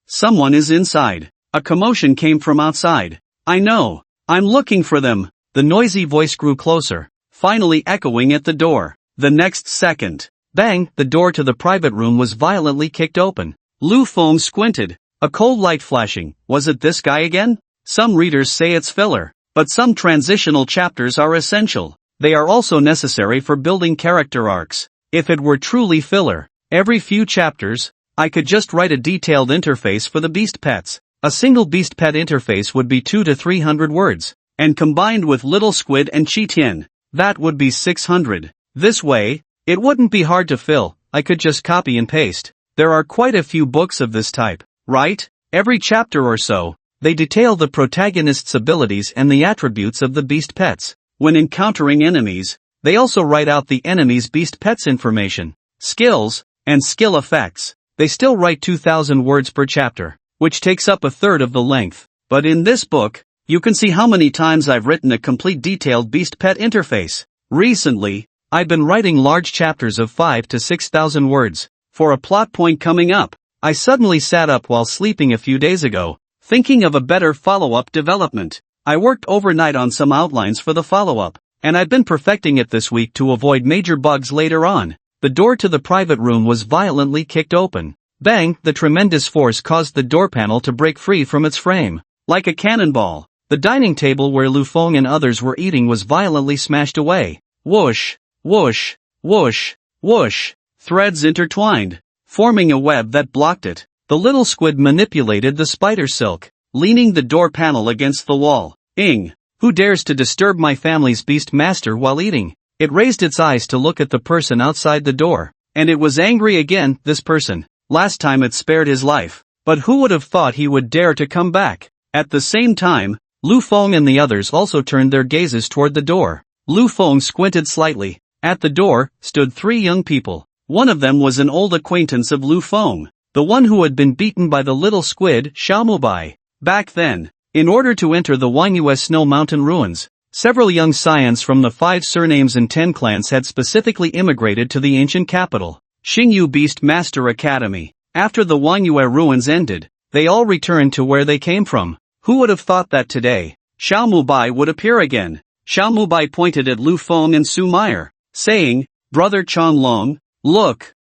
someone is inside. A commotion came from outside. I know, I'm looking for them. The noisy voice grew closer, finally echoing at the door. The next second, bang, the door to the private room was violently kicked open. Lu Feng squinted, a cold light flashing. Was it this guy again? Some readers say it's filler, but some transitional chapters are essential. They are also necessary for building character arcs. If it were truly filler, every few chapters, I could just write a detailed interface for the beast pets. A single beast pet interface would be 200 to 300 words, and combined with Little Squid and Chi-Tin, that would be 600. This way, it wouldn't be hard to fill. I could just copy and paste. There are quite a few books of this type, right? Every chapter or so, they detail the protagonist's abilities and the attributes of the beast pets. When encountering enemies, they also write out the enemy's beast pets information, skills, and skill effects. They still write 2,000 words per chapter, which takes up a third of the length. But in this book, you can see how many times I've written a complete detailed beast pet interface. Recently, I've been writing large chapters of 5,000 to 6,000 words. For a plot point coming up, I suddenly sat up while sleeping a few days ago, thinking of a better follow-up development. I worked overnight on some outlines for the follow-up, and I've been perfecting it this week to avoid major bugs later on. The door to the private room was violently kicked open. Bang, the tremendous force caused the door panel to break free from its frame. Like a cannonball, the dining table where Lu Feng and others were eating was violently smashed away. Whoosh, whoosh, whoosh, whoosh. Threads intertwined, forming a web that blocked it. The little squid manipulated the spider silk, leaning the door panel against the wall. Ing, who dares to disturb my family's beast master while eating? It raised its eyes to look at the person outside the door, and it was angry again. This person. Last time it spared his life, but who would have thought he would dare to come back? At the same time, Lu Feng and the others also turned their gazes toward the door. Lu Feng squinted slightly. At the door, stood 3 young people. One of them was an old acquaintance of Lu Feng, the one who had been beaten by the little squid, Xiaomubai. Back then, in order to enter the Wangyue Snow Mountain ruins, several young scions from the 5 surnames and 10 clans had specifically immigrated to the ancient capital, Xingyu Beast Master Academy. After the Wangyue ruins ended, they all returned to where they came from. Who would have thought that today, Xiaomubai would appear again? Xiaomubai pointed at Lu Feng and Su Meyer, saying, "Brother Chanlong, look,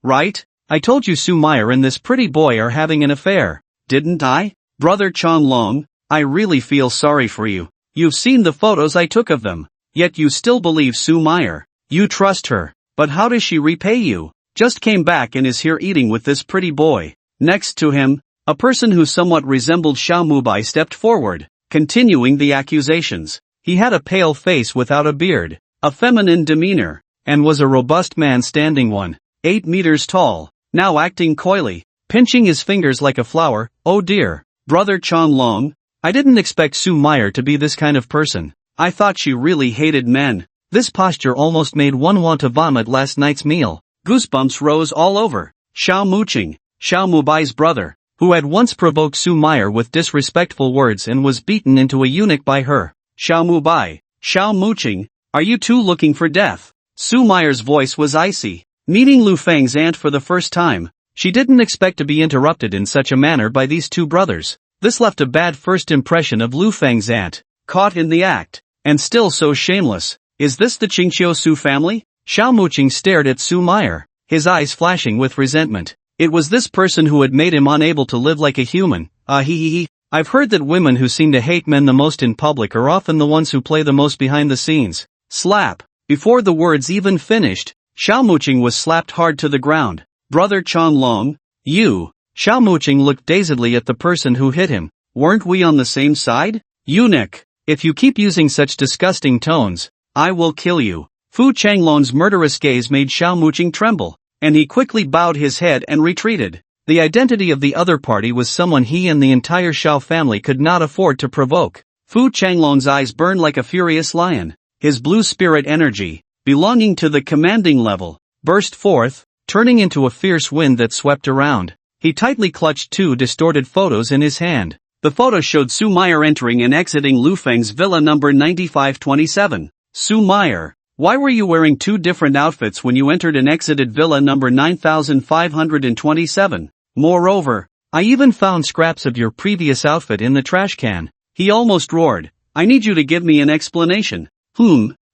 right? I told you Su Meyer and this pretty boy are having an affair, didn't I? Brother Chanlong, I really feel sorry for you. You've seen the photos I took of them, yet you still believe Su Meyer. You trust her. But how does she repay you? Just came back and is here eating with this pretty boy. Next to him, a person who somewhat resembled Xiao Mubai stepped forward, continuing the accusations. He had a pale face without a beard, a feminine demeanor, and was a robust man standing 1.8 meters tall, now acting coyly, pinching his fingers like a flower. Oh dear, brother Chon Long, I didn't expect Su Meyer to be this kind of person. I thought she really hated men. This posture almost made one want to vomit last night's meal. Goosebumps rose all over. Xiao Muqing, Xiao Mubai's brother, who had once provoked Su Meyer with disrespectful words and was beaten into a eunuch by her. Xiao Mubai, Xiao Muqing, are you two looking for death? Su Meyer's voice was icy. Meeting Lu Feng's aunt for the first time, she didn't expect to be interrupted in such a manner by these two brothers. This left a bad first impression of Lu Feng's aunt, caught in the act, and still so shameless. Is this the Qingqiu Su family? Xiao Muqing stared at Su Meyer, his eyes flashing with resentment. It was this person who had made him unable to live like a human. I've heard that women who seem to hate men the most in public are often the ones who play the most behind the scenes. Slap. Before the words even finished, Xiao Muqing was slapped hard to the ground. Brother Chon Long, you. Xiao Muqing looked dazedly at the person who hit him. Weren't we on the same side? Eunuch, if you keep using such disgusting tones, I will kill you. Fu Changlong's murderous gaze made Xiao Muqing tremble, and he quickly bowed his head and retreated. The identity of the other party was someone he and the entire Xiao family could not afford to provoke. Fu Changlong's eyes burned like a furious lion. His blue spirit energy, belonging to the commanding level, burst forth, turning into a fierce wind that swept around. He tightly clutched two distorted photos in his hand. The photo showed Su Meyer entering and exiting Lu Feng's villa number 9527. Su Meyer, why were you wearing two different outfits when you entered and exited villa number 9527? Moreover, I even found scraps of your previous outfit in the trash can. He almost roared. I need you to give me an explanation.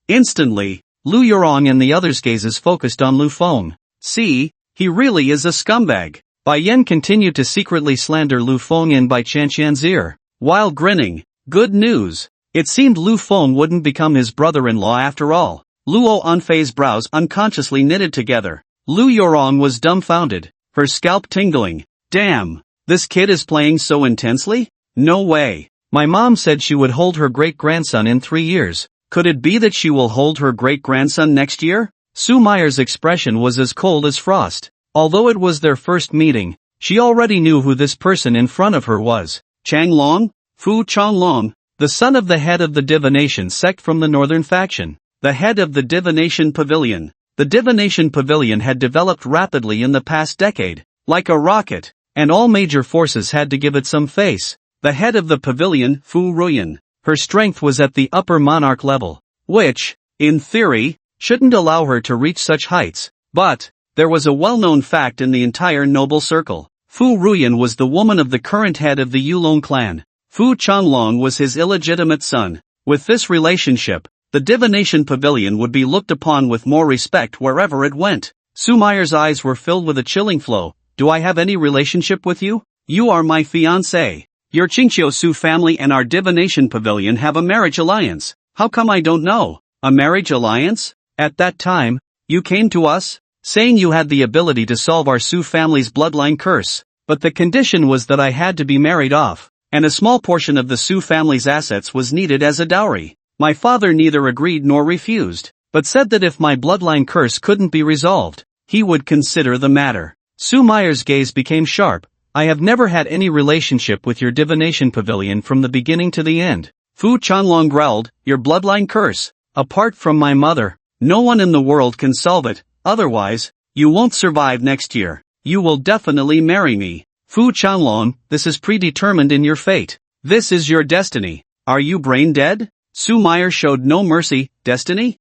Instantly, Lu Yurong and the others' gazes focused on Lu Feng. See, he really is a scumbag. Bai Yan continued to secretly slander Lu Feng in Bai Chanqian's ear, while grinning. Good news. It seemed Lu Feng wouldn't become his brother-in-law after all. Luo Anfei's brows unconsciously knitted together. Lu Yurong was dumbfounded, her scalp tingling. Damn, this kid is playing so intensely? No way. My mom said she would hold her great-grandson in 3 years. Could it be that she will hold her great-grandson next year? Su Meyer's expression was as cold as frost. Although it was their first meeting, she already knew who this person in front of her was. Chang Long? Fu Changlong, the son of the head of the divination sect from the northern faction. The head of the divination pavilion. The divination pavilion had developed rapidly in the past decade, like a rocket, and all major forces had to give it some face. The head of the pavilion, Fu Ruyan. Her strength was at the upper monarch level, which, in theory, shouldn't allow her to reach such heights. But there was a well-known fact in the entire noble circle. Fu Ruyan was the woman of the current head of the Yulong clan. Fu Changlong was his illegitimate son. With this relationship, the divination pavilion would be looked upon with more respect wherever it went. Su Meyer's eyes were filled with a chilling flow. Do I have any relationship with you? You are my fiancé. Your Qingqiu Su family and our divination pavilion have a marriage alliance. How come I don't know? A marriage alliance? At that time, you came to us, saying you had the ability to solve our Su family's bloodline curse. But the condition was that I had to be married off, and a small portion of the Su family's assets was needed as a dowry. My father neither agreed nor refused, but said that if my bloodline curse couldn't be resolved, he would consider the matter. Su Meyer's gaze became sharp. I have never had any relationship with your divination pavilion from the beginning to the end. Fu Changlong growled, your bloodline curse. Apart from my mother, no one in the world can solve it, otherwise, you won't survive next year. You will definitely marry me. Fu Changlong, this is predetermined in your fate. This is your destiny. Are you brain dead? Su Meyer showed no mercy. Destiny?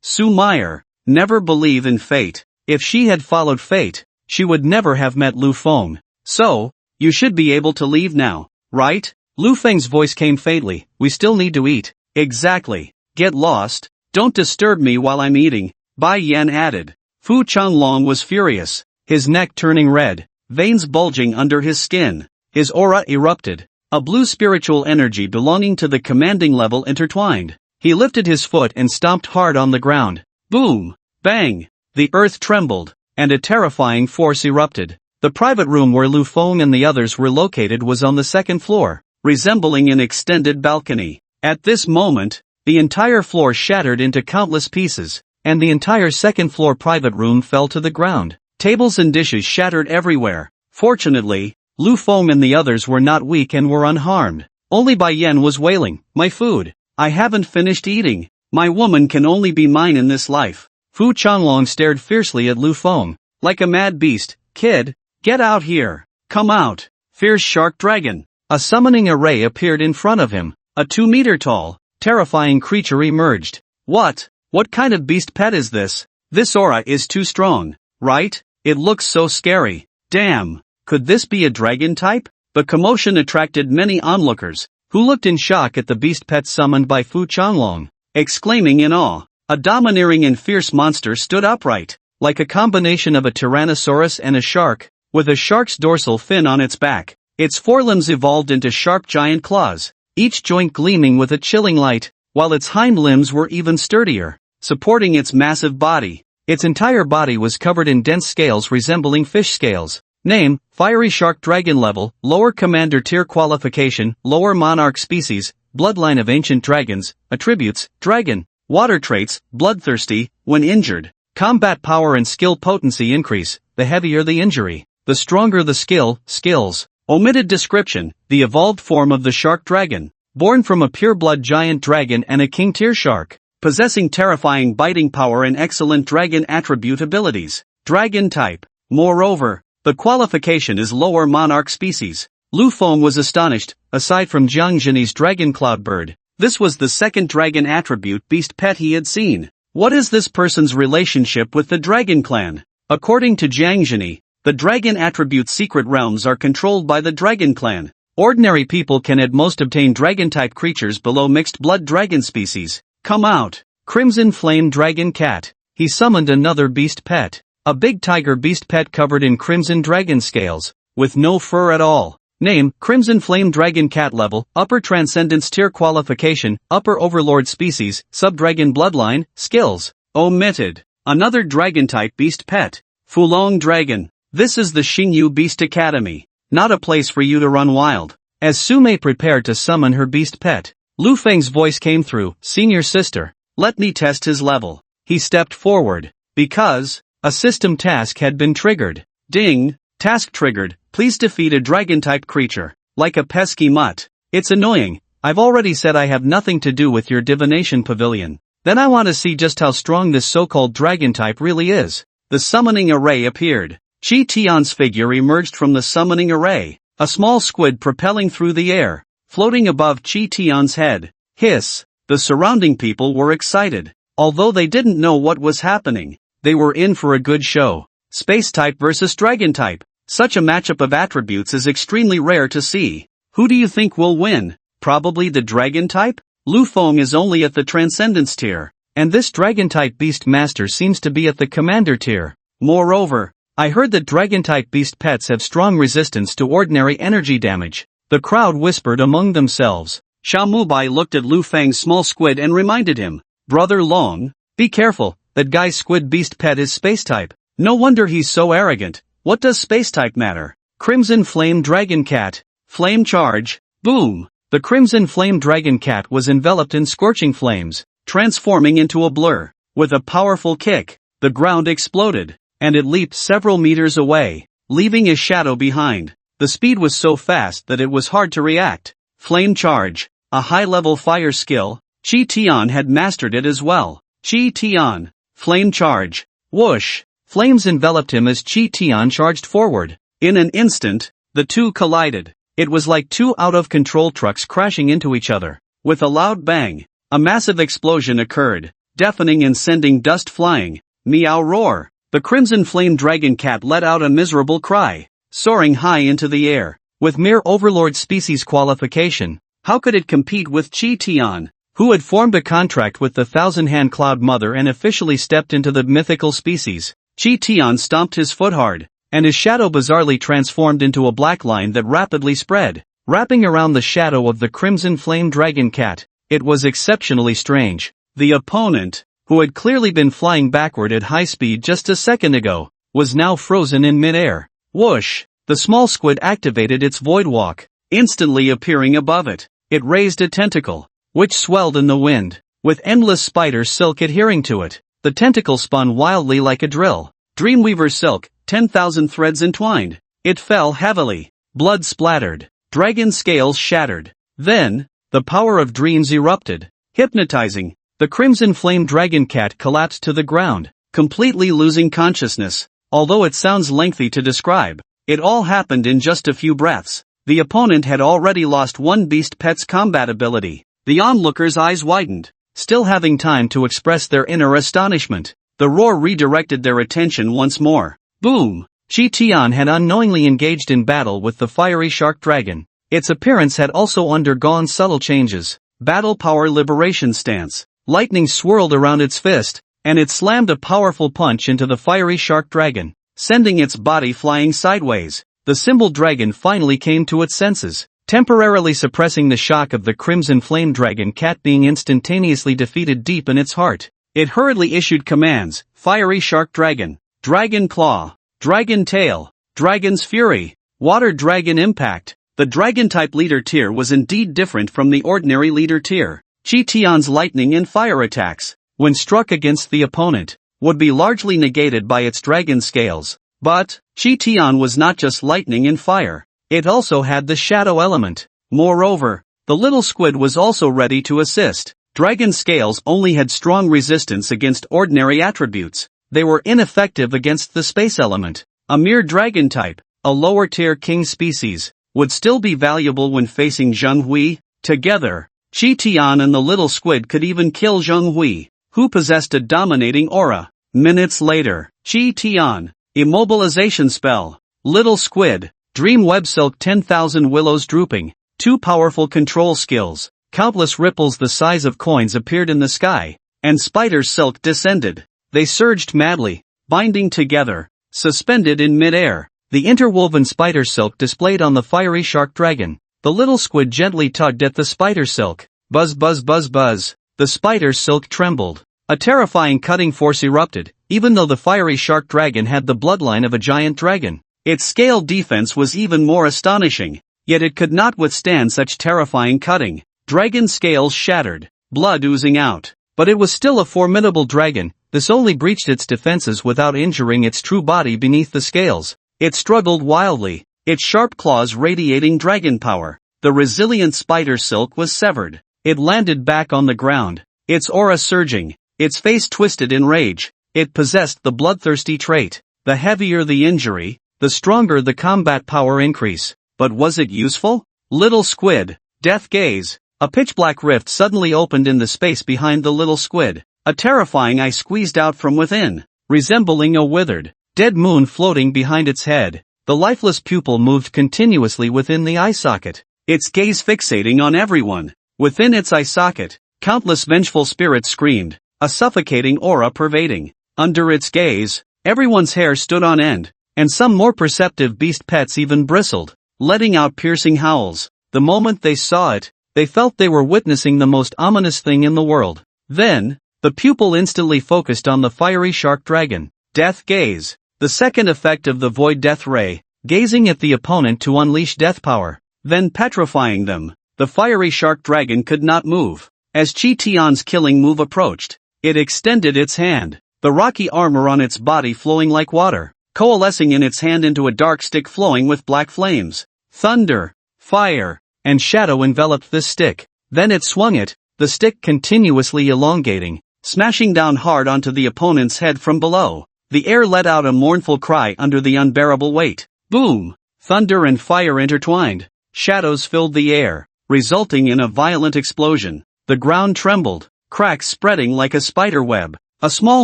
Su Meyer, never believe in fate. If she had followed fate, she would never have met Lu Feng. So, you should be able to leave now, right? Lu Feng's voice came faintly. We still need to eat. Exactly. Get lost. Don't disturb me while I'm eating, Bai Yan added. Fu Changlong was furious, his neck turning red, veins bulging under his skin. His aura erupted. A blue spiritual energy belonging to the commanding level intertwined. He lifted his foot and stomped hard on the ground. Boom! Bang! The earth trembled, and a terrifying force erupted. The private room where Lu Feng and the others were located was on the second floor, resembling an extended balcony. At this moment, the entire floor shattered into countless pieces, and the entire second floor private room fell to the ground. Tables and dishes shattered everywhere. Fortunately, Lu Feng and the others were not weak and were unharmed. Only Bai Yen was wailing, "My food! I haven't finished eating! My woman can only be mine in this life." Fu Changlong stared fiercely at Lu Feng, like a mad beast. "Kid, get out here! Come out! Fierce shark dragon!" A summoning array appeared in front of him. A 2-meter-tall, terrifying creature emerged. What kind of beast pet is this? This aura is too strong, right? It looks so scary. Damn, could this be a dragon type? The commotion attracted many onlookers, who looked in shock at the beast pet summoned by Fu Changlong, exclaiming in awe. A domineering and fierce monster stood upright, like a combination of a tyrannosaurus and a shark, with a shark's dorsal fin on its back. Its forelimbs evolved into sharp giant claws, each joint gleaming with a chilling light, while its hind limbs were even sturdier, supporting its massive body. Its entire body was covered in dense scales resembling fish scales. Name: Fiery Shark Dragon Level, Lower Commander Tier Qualification, Lower Monarch Species, Bloodline of Ancient Dragons, Attributes, Dragon. Water traits: bloodthirsty, when injured. Combat power and skill potency increase, the heavier the injury, the stronger the skill. Skills. Omitted description: the evolved form of the shark dragon, born from a pure-blood giant dragon and a king-tier shark, possessing terrifying biting power and excellent dragon attribute abilities. Dragon type. Moreover, the qualification is lower monarch species. Lu Feng was astonished. Aside from Jiang Zhenyi's dragon cloudbird, this was the second dragon attribute beast pet he had seen. What is this person's relationship with the dragon clan? According to Jiang Zhenyi, the dragon attribute secret realms are controlled by the dragon clan. Ordinary people can at most obtain dragon-type creatures below mixed-blood dragon species. Come out. Crimson Flame Dragon Cat. He summoned another beast pet. A big tiger beast pet covered in crimson dragon scales, with no fur at all. Name: Crimson Flame Dragon Cat Level, Upper Transcendence Tier Qualification, Upper Overlord Species, Subdragon Bloodline. Skills. Omitted. Another dragon-type beast pet. Fulong Dragon. This is the Xingyu Beast Academy, not a place for you to run wild. As Sume prepared to summon her beast pet, Lu Feng's voice came through. "Senior sister, let me test his level." He stepped forward, because a system task had been triggered. Ding! Task triggered. Please defeat a dragon-type creature. Like a pesky mutt. It's annoying. I've already said I have nothing to do with your divination pavilion. Then I want to see just how strong this so-called dragon-type really is. The summoning array appeared. Chi Tian's figure emerged from the summoning array, a small squid propelling through the air, floating above Chi Tian's head. Hiss! The surrounding people were excited. Although they didn't know what was happening, they were in for a good show. Space type versus dragon type. Such a matchup of attributes is extremely rare to see. Who do you think will win? Probably the dragon type? Lu Feng is only at the transcendence tier, and this dragon type beast master seems to be at the commander tier. Moreover, I heard that dragon-type beast pets have strong resistance to ordinary energy damage. The crowd whispered among themselves. Xiao Mubai looked at Lu Feng's small squid and reminded him, "Brother Long, be careful, that guy's squid beast pet is space-type. No wonder he's so arrogant. What does space-type matter?" Crimson Flame Dragon Cat. Flame Charge. Boom! The Crimson Flame Dragon Cat was enveloped in scorching flames, transforming into a blur. With a powerful kick, the ground exploded, and it leaped several meters away, leaving a shadow behind. The speed was so fast that it was hard to react. Flame Charge, a high-level fire skill. Chi Tian had mastered it as well. Chi Tian. Flame Charge. Whoosh! Flames enveloped him as Chi Tian charged forward. In an instant, the two collided. It was like two out-of-control trucks crashing into each other. With a loud bang, a massive explosion occurred, deafening and sending dust flying. Meow roar! The Crimson Flame Dragon Cat let out a miserable cry, soaring high into the air. With mere overlord species qualification, how could it compete with Chi Tian, who had formed a contract with the Thousand-Hand Cloud Mother and officially stepped into the mythical species? Chi Tian stomped his foot hard, and his shadow bizarrely transformed into a black line that rapidly spread, wrapping around the shadow of the Crimson Flame Dragon Cat. It was exceptionally strange. The opponent, who had clearly been flying backward at high speed just a second ago, was now frozen in midair. Whoosh! The small squid activated its void walk, instantly appearing above it. It raised a tentacle, which swelled in the wind, with endless spider silk adhering to it. The tentacle spun wildly like a drill. Dreamweaver silk, 10,000 threads entwined. It fell heavily. Blood splattered. Dragon scales shattered. Then, the power of dreams erupted, hypnotizing. The crimson flame dragon cat collapsed to the ground, completely losing consciousness. Although it sounds lengthy to describe, it all happened in just a few breaths. The opponent had already lost one beast pet's combat ability. The onlookers' eyes widened, still having time to express their inner astonishment. The roar redirected their attention once more. Boom! Chi Tian had unknowingly engaged in battle with the fiery shark dragon. Its appearance had also undergone subtle changes. Battle power liberation stance. Lightning swirled around its fist, and it slammed a powerful punch into the fiery shark dragon, sending its body flying sideways. The symbol dragon finally came to its senses, temporarily suppressing the shock of the crimson flame dragon cat being instantaneously defeated deep in its heart. It hurriedly issued commands: Fiery Shark Dragon, Dragon Claw, Dragon Tail, Dragon's Fury, Water Dragon Impact. The Dragon-type leader tier was indeed different from the ordinary leader tier. Chi Tian's lightning and fire attacks, when struck against the opponent, would be largely negated by its dragon scales. But, Chi Tian was not just lightning and fire, it also had the shadow element. Moreover, the little squid was also ready to assist. Dragon scales only had strong resistance against ordinary attributes. They were ineffective against the space element. A mere dragon type, a lower tier king species, would still be valuable when facing Zheng Hui. Together, Chi Tian and the little squid could even kill Zheng Hui, who possessed a dominating aura. Minutes later, Chi Tian, Immobilization Spell, Little Squid, Dream Web Silk 10,000 Willows Drooping, two powerful control skills. Countless ripples the size of coins appeared in the sky, and spider silk descended. They surged madly, binding together, suspended in midair. The interwoven spider silk displayed on the fiery shark dragon. The little squid gently tugged at the spider silk. Buzz buzz buzz buzz. The spider silk trembled. A terrifying cutting force erupted, even though the fiery shark dragon had the bloodline of a giant dragon. Its scale defense was even more astonishing, yet it could not withstand such terrifying cutting. Dragon scales shattered, blood oozing out. But it was still a formidable dragon. This only breached its defenses without injuring its true body beneath the scales. It struggled wildly, its sharp claws radiating dragon power. The resilient spider silk was severed. It landed back on the ground, its aura surging, its face twisted in rage. It possessed the bloodthirsty trait. The heavier the injury, the stronger the combat power increase. But was it useful? Little squid, death gaze. A pitch-black rift suddenly opened in the space behind the little squid. A terrifying eye squeezed out from within, resembling a withered, dead moon floating behind its head. The lifeless pupil moved continuously within the eye socket, its gaze fixating on everyone. Within its eye socket, countless vengeful spirits screamed, a suffocating aura pervading. Under its gaze, everyone's hair stood on end, and some more perceptive beast pets even bristled, letting out piercing howls. The moment they saw it, they felt they were witnessing the most ominous thing in the world. Then, the pupil instantly focused on the fiery shark dragon. Death gaze. The second effect of the void death ray, gazing at the opponent to unleash death power, then petrifying them. The fiery shark dragon could not move. As Chi Tian's killing move approached, it extended its hand, the rocky armor on its body flowing like water, coalescing in its hand into a dark stick flowing with black flames. Thunder, fire, and shadow enveloped this stick. Then it swung it, the stick continuously elongating, smashing down hard onto the opponent's head from below. The air let out a mournful cry under the unbearable weight. Boom! Thunder and fire intertwined. Shadows filled the air, resulting in a violent explosion. The ground trembled, cracks spreading like a spider web. A small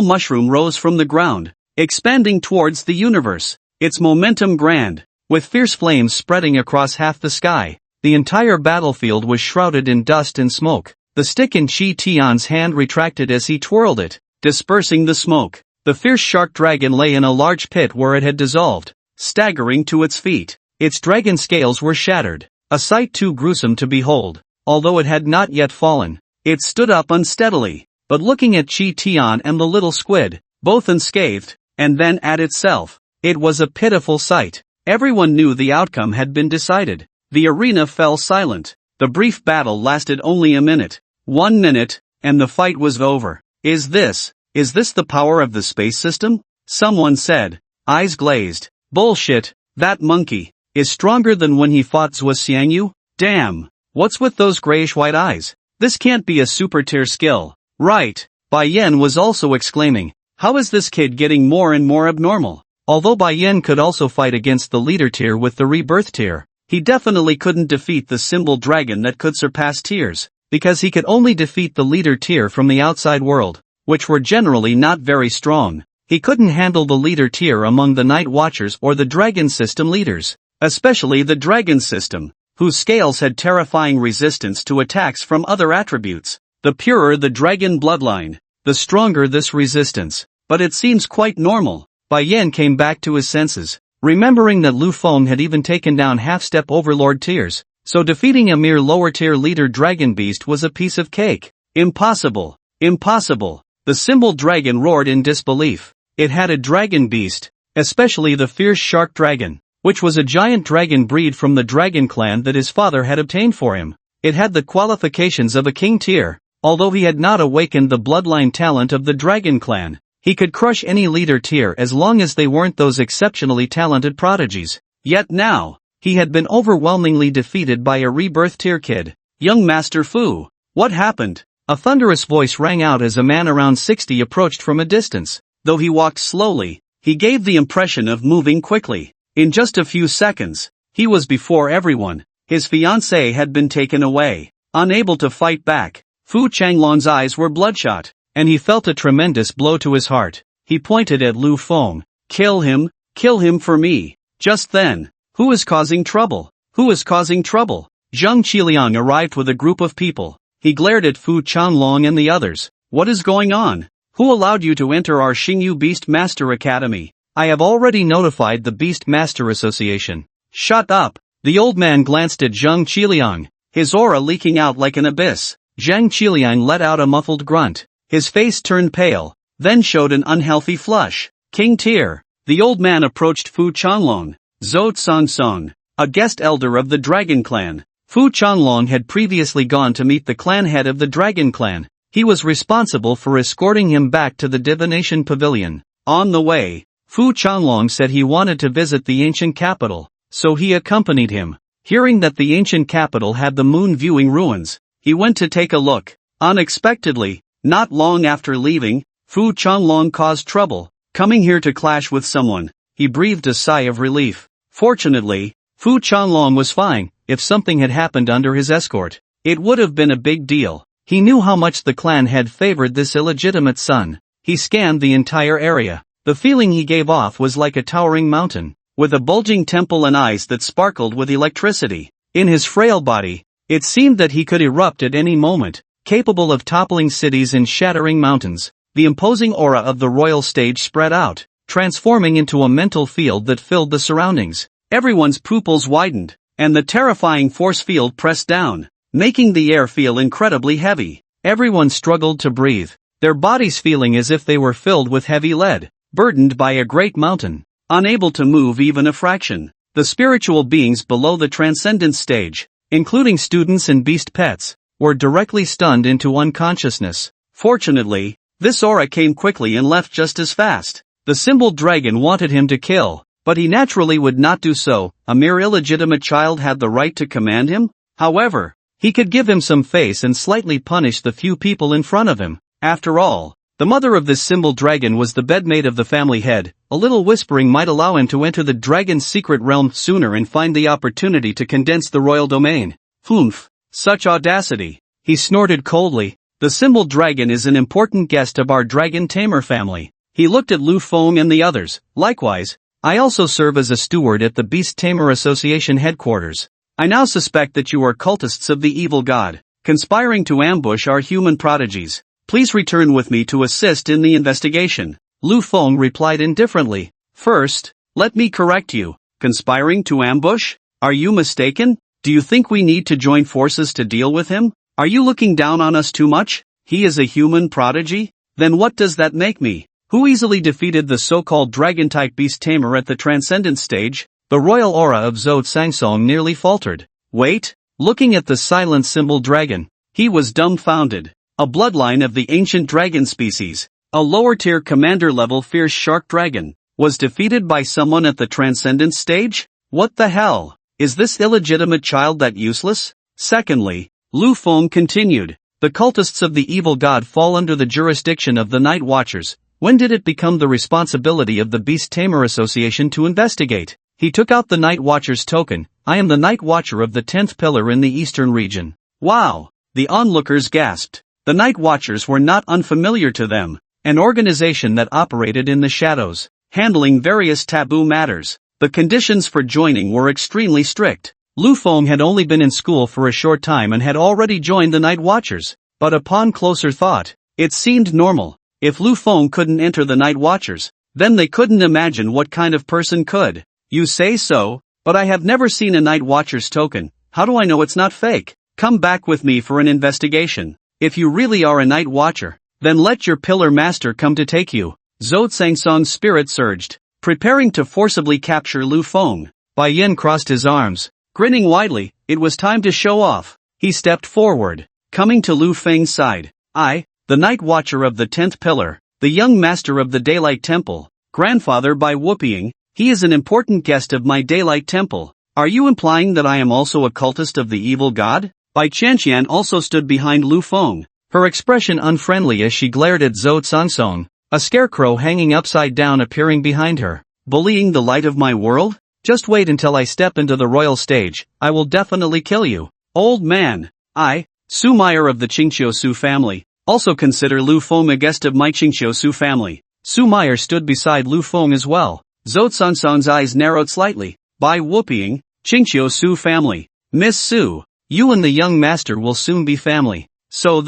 mushroom rose from the ground, expanding towards the universe, its momentum grand, with fierce flames spreading across half the sky. The entire battlefield was shrouded in dust and smoke. The stick in Chi Tian's hand retracted as he twirled it, dispersing the smoke. The fierce shark dragon lay in a large pit where it had dissolved, staggering to its feet. Its dragon scales were shattered, a sight too gruesome to behold. Although it had not yet fallen, it stood up unsteadily, but looking at Chi Tian and the little squid, both unscathed, and then at itself, it was a pitiful sight. Everyone knew the outcome had been decided. The arena fell silent. The brief battle lasted only a minute. 1 minute, and the fight was over. Is this the power of the space system? Someone said, eyes glazed. Bullshit, that monkey is stronger than when he fought Zhuo Xiangyu? Damn, what's with those grayish-white eyes? This can't be a super-tier skill. Right, Bai Yan was also exclaiming, how is this kid getting more and more abnormal? Although Bai Yan could also fight against the leader tier with the rebirth tier, he definitely couldn't defeat the symbol dragon that could surpass tiers, because he could only defeat the leader tier from the outside world, which were generally not very strong. He couldn't handle the leader tier among the Night Watchers or the Dragon System leaders, especially the Dragon System, whose scales had terrifying resistance to attacks from other attributes. The purer the dragon bloodline, the stronger this resistance, but it seems quite normal. Bai Yan came back to his senses, remembering that Lu Feng had even taken down half-step overlord tiers, so defeating a mere lower-tier leader dragon beast was a piece of cake. Impossible! Impossible! The symbol dragon roared in disbelief. It had a dragon beast, especially the fierce shark dragon, which was a giant dragon breed from the dragon clan that his father had obtained for him. It had the qualifications of a king tier, although he had not awakened the bloodline talent of the dragon clan. He could crush any leader tier as long as they weren't those exceptionally talented prodigies. Yet now, he had been overwhelmingly defeated by a rebirth tier kid. Young Master Fu, what happened? A thunderous voice rang out as a man around 60 approached from a distance. Though he walked slowly, he gave the impression of moving quickly. In just a few seconds, he was before everyone. His fiancée had been taken away. Unable to fight back, Fu Changlong's eyes were bloodshot, and he felt a tremendous blow to his heart. He pointed at Lu Feng. Kill him for me. Just then, who is causing trouble? Who is causing trouble? Zhang Qiliang arrived with a group of people. He glared at Fu Changlong and the others. What is going on? Who allowed you to enter our Xingyu Beast Master Academy? I have already notified the Beast Master Association. Shut up! The old man glanced at Zhang Qiliang, his aura leaking out like an abyss. Zhang Qiliang let out a muffled grunt. His face turned pale, then showed an unhealthy flush. King tier. The old man approached Fu Changlong. Zhou Tsong, a guest elder of the Dragon Clan. Fu Changlong had previously gone to meet the clan head of the Dragon Clan. He was responsible for escorting him back to the Divination Pavilion. On the way, Fu Changlong said he wanted to visit the ancient capital, so he accompanied him. Hearing that the ancient capital had the moon-viewing ruins, he went to take a look. Unexpectedly, not long after leaving, Fu Changlong caused trouble, coming here to clash with someone. He breathed a sigh of relief. Fortunately, Fu Changlong was fine. If something had happened under his escort, it would have been a big deal. He knew how much the clan had favored this illegitimate son. He scanned the entire area. The feeling he gave off was like a towering mountain, with a bulging temple and eyes that sparkled with electricity. In his frail body, it seemed that he could erupt at any moment, capable of toppling cities and shattering mountains. The imposing aura of the royal stage spread out, transforming into a mental field that filled the surroundings. Everyone's pupils widened, and the terrifying force field pressed down, making the air feel incredibly heavy. Everyone struggled to breathe, their bodies feeling as if they were filled with heavy lead, burdened by a great mountain, unable to move even a fraction. The spiritual beings below the transcendence stage, including students and beast pets, were directly stunned into unconsciousness. Fortunately, this aura came quickly and left just as fast. The symbol dragon wanted him to kill, but he naturally would not do so. A mere illegitimate child had the right to command him? However, he could give him some face and slightly punish the few people in front of him. After all, the mother of this symbol dragon was the bedmate of the family head. A little whispering might allow him to enter the dragon's secret realm sooner and find the opportunity to condense the royal domain. Humph! Such audacity! He snorted coldly. The symbol dragon is an important guest of our dragon tamer family. He looked at Lu Feng and the others. Likewise, I also serve as a steward at the Beast Tamer Association headquarters. I now suspect that you are cultists of the evil god, conspiring to ambush our human prodigies. Please return with me to assist in the investigation. Lu Feng replied indifferently. First, let me correct you. Conspiring to ambush? Are you mistaken? Do you think we need to join forces to deal with him? Are you looking down on us too much? He is a human prodigy? Then what does that make me? Who easily defeated the so-called dragon-type beast tamer at the Transcendence stage? The royal aura of Zhou Sangsong nearly faltered. Wait, looking at the silent symbol dragon, he was dumbfounded. A bloodline of the ancient dragon species, a lower-tier commander-level fierce shark dragon, was defeated by someone at the Transcendence stage? What the hell? Is this illegitimate child that useless? Secondly, Lu Feng continued, the cultists of the evil god fall under the jurisdiction of the Night Watchers. When did it become the responsibility of the Beast Tamer Association to investigate? He took out the Night Watcher's token. I am the Night Watcher of the 10th Pillar in the Eastern region. Wow! The onlookers gasped. The Night Watchers were not unfamiliar to them, an organization that operated in the shadows, handling various taboo matters. The conditions for joining were extremely strict. Lu Feng had only been in school for a short time and had already joined the Night Watchers, but upon closer thought, it seemed normal. If Lu Feng couldn't enter the Night Watchers, then they couldn't imagine what kind of person could. You say so, but I have never seen a Night Watcher's token. How do I know it's not fake? Come back with me for an investigation. If you really are a Night Watcher, then let your Pillar Master come to take you. Zhou Sangsong's spirit surged, preparing to forcibly capture Lu Feng. Bai Yin crossed his arms, grinning widely. It was time to show off. He stepped forward, coming to Lu Feng's side. I, the Night Watcher of the 10th Pillar, the young master of the Daylight Temple, grandfather by whooping, he is an important guest of my Daylight Temple. Are you implying that I am also a cultist of the evil god? Bai Qianqian also stood behind Lu Feng, her expression unfriendly as she glared at Zhou Sangsong, a scarecrow hanging upside down appearing behind her. Bullying the light of my world? Just wait until I step into the royal stage, I will definitely kill you. Old man, I, Su Meyer of the Qingqiu family, also consider Lu Feng a guest of my Qingqiu family. Su Meyer stood beside Lu Feng as well. Zhou Sangsong's eyes narrowed slightly. By whooping, Qingqiu family. Miss Su, you and the young master will soon be family. So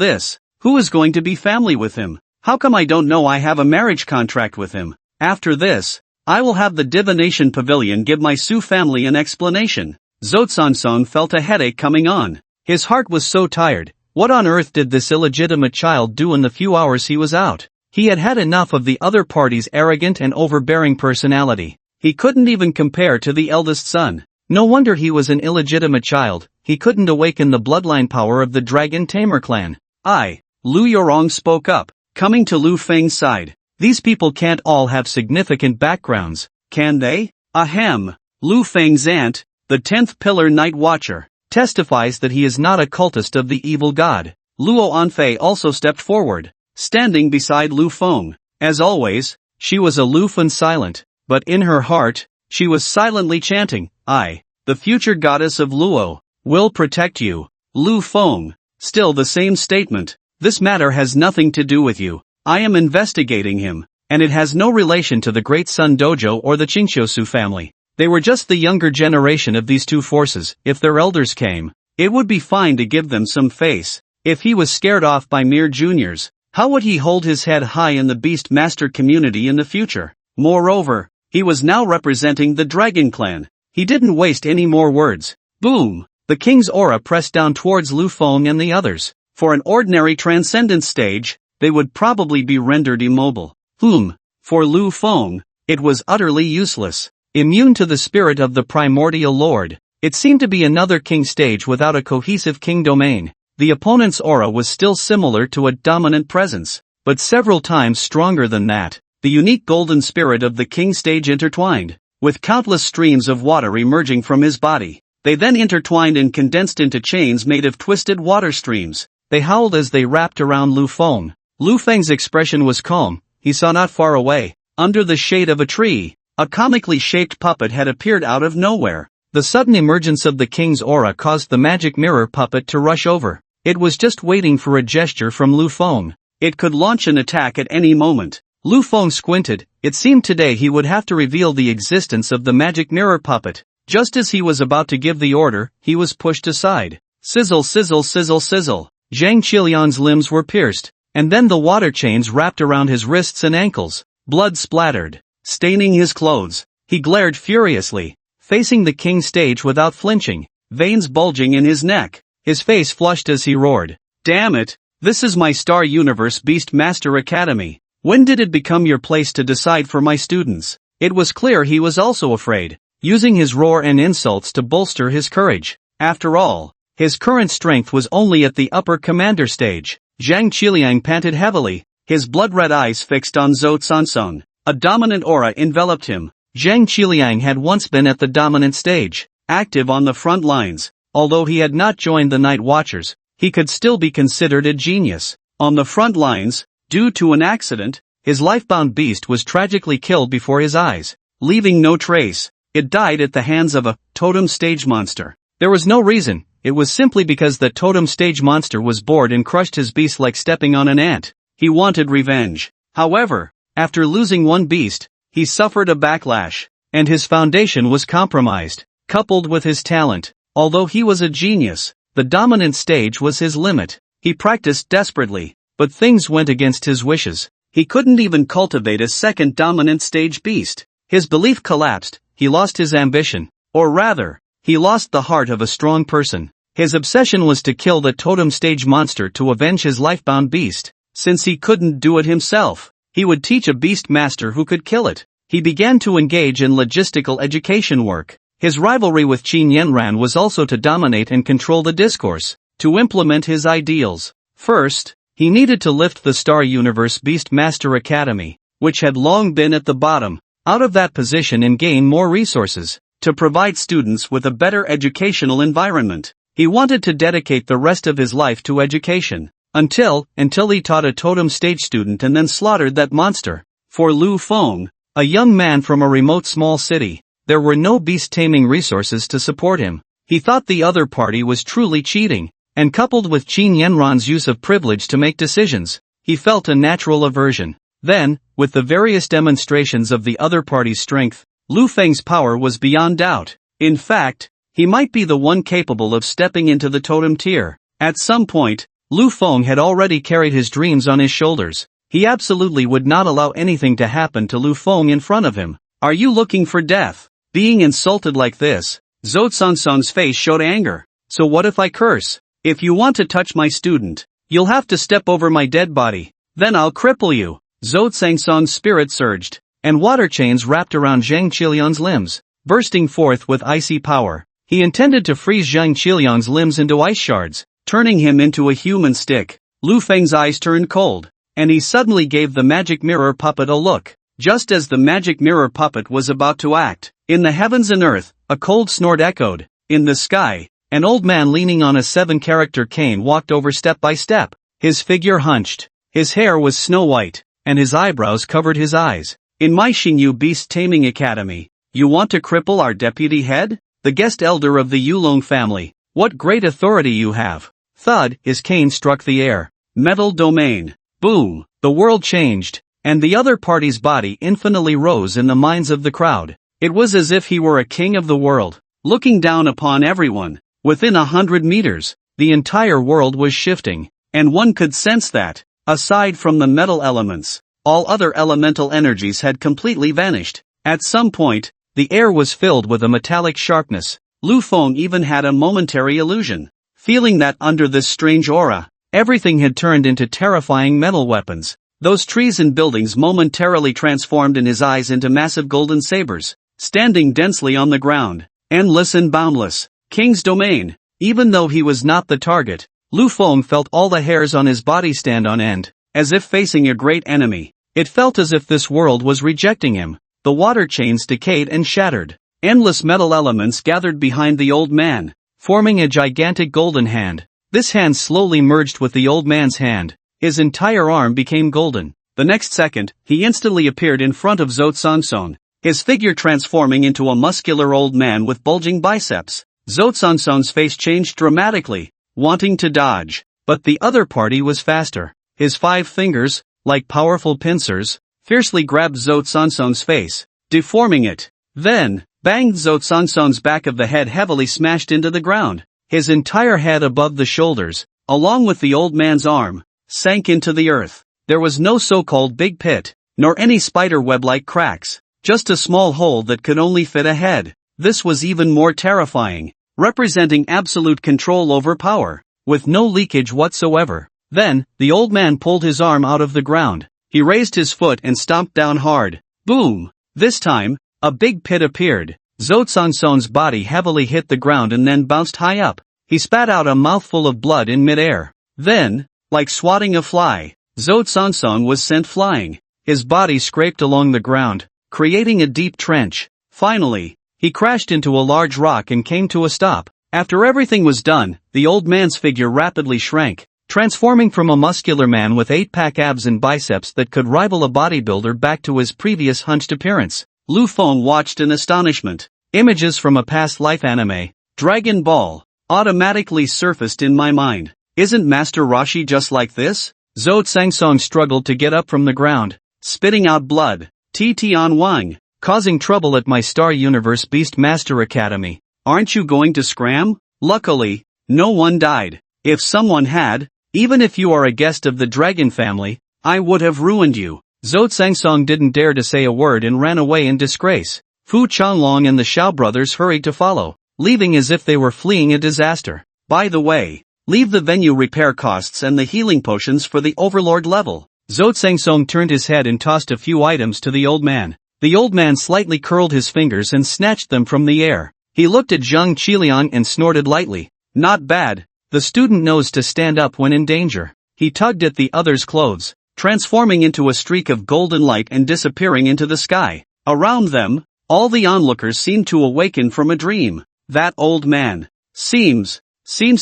who is going to be family with him? How come I don't know I have a marriage contract with him? After this, I will have the Divination Pavilion give my Su family an explanation. Zhou Sangsong felt a headache coming on. His heart was so tired. What on earth did this illegitimate child do in the few hours he was out? He had had enough of the other party's arrogant and overbearing personality. He couldn't even compare to the eldest son. No wonder he was an illegitimate child. He couldn't awaken the bloodline power of the Dragon Tamer clan. Lu Yorong spoke up, coming to Lu Feng's side. These people can't all have significant backgrounds, can they? Ahem. Lu Feng's aunt, the 10th Pillar Night Watcher, testifies that he is not a cultist of the evil god. Luo Anfei also stepped forward, standing beside Lu Feng. As always, she was aloof and silent, but in her heart, she was silently chanting, I, the future goddess of Luo, will protect you. Lu Feng, still the same statement. This matter has nothing to do with you. I am investigating him, and it has no relation to the Great Sun Dojo or the Qingqiu family. They were just the younger generation of these two forces. If their elders came, it would be fine to give them some face. If he was scared off by mere juniors, how would he hold his head high in the Beast Master community in the future? Moreover, he was now representing the Dragon Clan. He didn't waste any more words. Boom! The king's aura pressed down towards Lu Feng and the others. For an ordinary transcendence stage, they would probably be rendered immobile. For Lu Feng, it was utterly useless. Immune to the spirit of the primordial lord, it seemed to be another king stage without a cohesive king domain. The opponent's aura was still similar to a dominant presence, but several times stronger than that. The unique golden spirit of the king stage intertwined, with countless streams of water emerging from his body. They then intertwined and condensed into chains made of twisted water streams. They howled as they wrapped around Lu Feng. Lu Feng's expression was calm. He saw not far away, under the shade of a tree, a comically shaped puppet had appeared out of nowhere. The sudden emergence of the king's aura caused the magic mirror puppet to rush over. It was just waiting for a gesture from Lu Feng. It could launch an attack at any moment. Lu Feng squinted. It seemed today he would have to reveal the existence of the magic mirror puppet. Just as he was about to give the order, he was pushed aside. Sizzle, sizzle, sizzle, sizzle. Zhang Qilian's limbs were pierced, and then the water chains wrapped around his wrists and ankles. Blood splattered, staining his clothes. He glared furiously, facing the king stage without flinching, veins bulging in his neck. His face flushed as he roared. Damn it, This is my Star Universe Beast Master Academy. When did it become your place to decide for my students? It was clear he was also afraid, using his roar and insults to bolster his courage. After all, his current strength was only at the upper commander stage. Zhang Qiliang panted heavily, his blood-red eyes fixed on Zhou Tsansong. A dominant aura enveloped him. Zhang Qiliang had once been at the dominant stage, active on the front lines. Although he had not joined the Night Watchers, he could still be considered a genius. On the front lines, due to an accident, his lifebound beast was tragically killed before his eyes, leaving no trace. It died at the hands of a totem stage monster. There was no reason, it was simply because the totem stage monster was bored and crushed his beast like stepping on an ant. He wanted revenge. However, after losing one beast, he suffered a backlash, and his foundation was compromised, coupled with his talent. Although he was a genius, the dominant stage was his limit. He practiced desperately, but things went against his wishes. He couldn't even cultivate a second dominant stage beast. His belief collapsed, he lost his ambition, or rather, he lost the heart of a strong person. His obsession was to kill the totem stage monster to avenge his lifebound beast. Since he couldn't do it himself, he would teach a beast master who could kill it. He began to engage in logistical education work. His rivalry with Qin Yanran was also to dominate and control the discourse, to implement his ideals. First, he needed to lift the Star Universe Beast Master Academy, which had long been at the bottom, out of that position and gain more resources, to provide students with a better educational environment. He wanted to dedicate the rest of his life to education, until he taught a totem stage student and then slaughtered that monster. For Lu Feng, a young man from a remote small city, there were no beast-taming resources to support him. He thought the other party was truly cheating, and coupled with Qin Yanran's use of privilege to make decisions, he felt a natural aversion. Then, with the various demonstrations of the other party's strength, Lu Feng's power was beyond doubt. In fact, he might be the one capable of stepping into the totem tier. At some point, Lu Feng had already carried his dreams on his shoulders. He absolutely would not allow anything to happen to Lu Feng in front of him. Are you looking for death? Being insulted like this, Zhou Tsansong's face showed anger. So what if I curse? If you want to touch my student, you'll have to step over my dead body. Then I'll cripple you. Zhou Tsansong's spirit surged, and water chains wrapped around Zhang Qiliang's limbs, bursting forth with icy power. He intended to freeze Zhang Qiliang's limbs into ice shards, turning him into a human stick. Lu Feng's eyes turned cold, and he suddenly gave the magic mirror puppet a look. Just as the magic mirror puppet was about to act, in the heavens and earth, a cold snort echoed. In the sky, an old man leaning on a 7-character cane walked over step by step. His figure hunched, his hair was snow white, and his eyebrows covered his eyes. In my Xingyu Beast Taming Academy, you want to cripple our deputy head? The guest elder of the Yulong family. What great authority you have. Thud, his cane struck the air. Metal domain. Boom, the world changed, and the other party's body infinitely rose in the minds of the crowd. It was as if he were a king of the world, looking down upon everyone. Within 100 meters, the entire world was shifting, and one could sense that, aside from the metal elements, all other elemental energies had completely vanished. At some point, the air was filled with a metallic sharpness. Lu Feng even had a momentary illusion, feeling that under this strange aura, everything had turned into terrifying metal weapons. Those trees and buildings momentarily transformed in his eyes into massive golden sabers, standing densely on the ground, endless and boundless. King's domain. Even though he was not the target, Lu Feng felt all the hairs on his body stand on end, as if facing a great enemy. It felt as if this world was rejecting him. The water chains decayed and shattered. Endless metal elements gathered behind the old man, forming a gigantic golden hand. This hand slowly merged with the old man's hand. His entire arm became golden. The next second, he instantly appeared in front of Zhou Tsansong, his figure transforming into a muscular old man with bulging biceps. Zhou Tsansong's face changed dramatically, wanting to dodge, but the other party was faster. His 5 fingers, like powerful pincers, fiercely grabbed Zhou Tsansong's face, deforming it. Then, banged Zhou Tsansong's back of the head heavily smashed into the ground. His entire head above the shoulders, along with the old man's arm, sank into the earth. There was no so-called big pit, nor any spider web-like cracks, just a small hole that could only fit a head. This was even more terrifying, representing absolute control over power, with no leakage whatsoever. Then, the old man pulled his arm out of the ground. He raised his foot and stomped down hard. Boom! This time, a big pit appeared. Zhou Tsungsong's body heavily hit the ground and then bounced high up. He spat out a mouthful of blood in midair. Then, like swatting a fly, Zhou Tsungsong was sent flying. His body scraped along the ground, creating a deep trench. Finally, he crashed into a large rock and came to a stop. After everything was done, the old man's figure rapidly shrank, transforming from a muscular man with 8-pack abs and biceps that could rival a bodybuilder back to his previous hunched appearance. Lu Feng watched in astonishment. Images from a past life anime, Dragon Ball, automatically surfaced in my mind. Isn't Master Roshi just like this? Zhou Tsungsong struggled to get up from the ground, spitting out blood. Tian Wang, causing trouble at my Star Universe Beast Master Academy. Aren't you going to scram? Luckily, no one died. If someone had, even if you are a guest of the dragon family, I would have ruined you. Zhou Tsungsong didn't dare to say a word and ran away in disgrace. Fu Changlong and the Xiao brothers hurried to follow, leaving as if they were fleeing a disaster. By the way, leave the venue repair costs and the healing potions for the overlord level. Zhou Tsungsong turned his head and tossed a few items to the old man. The old man slightly curled his fingers and snatched them from the air. He looked at Zhang Qiliang and snorted lightly. Not bad. The student knows to stand up when in danger. He tugged at the other's clothes, transforming into a streak of golden light and disappearing into the sky. Around them, all the onlookers seemed to awaken from a dream. That old man seems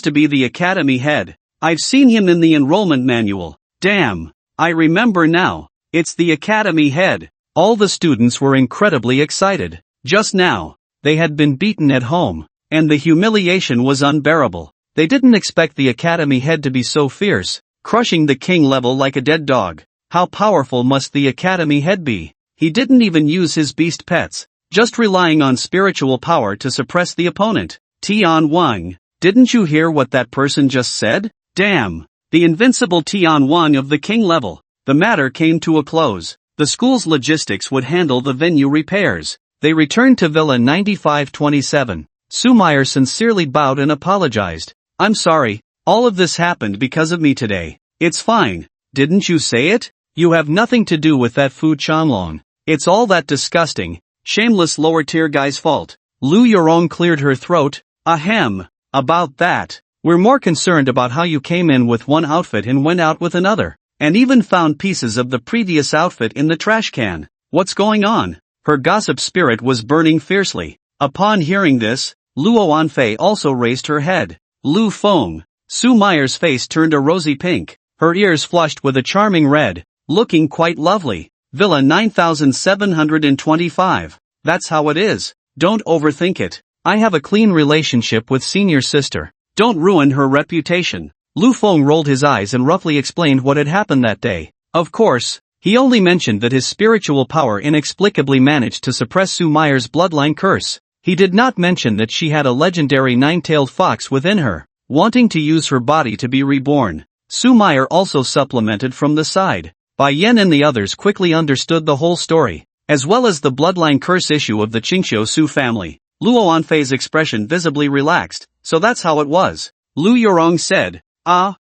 to be the academy head. I've seen him in the enrollment manual. Damn, I remember now. It's the academy head. All the students were incredibly excited. Just now, they had been beaten at home, and the humiliation was unbearable. They didn't expect the academy head to be so fierce, crushing the king level like a dead dog. How powerful must the academy head be? He didn't even use his beast pets, just relying on spiritual power to suppress the opponent. Tian Wang, didn't you hear what that person just said? Damn, the invincible Tian Wang of the king level. The matter came to a close. The school's logistics would handle the venue repairs. They returned to Villa 9527. Sumayer sincerely bowed and apologized. I'm sorry, all of this happened because of me today. It's fine, didn't you say it? You have nothing to do with that Fu Changlong. It's all that disgusting, shameless lower tier guy's fault. Lu Yurong cleared her throat. Ahem, about that. We're more concerned about how you came in with one outfit and went out with another, and even found pieces of the previous outfit in the trash can. What's going on? Her gossip spirit was burning fiercely. Upon hearing this, Luo Anfei also raised her head. Lu Feng. Su Meyer's face turned a rosy pink, her ears flushed with a charming red, looking quite lovely. Villa 9725. That's how it is. Don't overthink it. I have a clean relationship with senior sister. Don't ruin her reputation. Lu Feng rolled his eyes and roughly explained what had happened that day. Of course, he only mentioned that his spiritual power inexplicably managed to suppress Su Meyer's bloodline curse. He did not mention that she had a legendary nine-tailed fox within her, wanting to use her body to be reborn. Su Meyer also supplemented from the side. Bai Yen and the others quickly understood the whole story, as well as the bloodline curse issue of the Qingxiu Su family. Luo Anfei's expression visibly relaxed. So that's how it was. Lu Yurong said,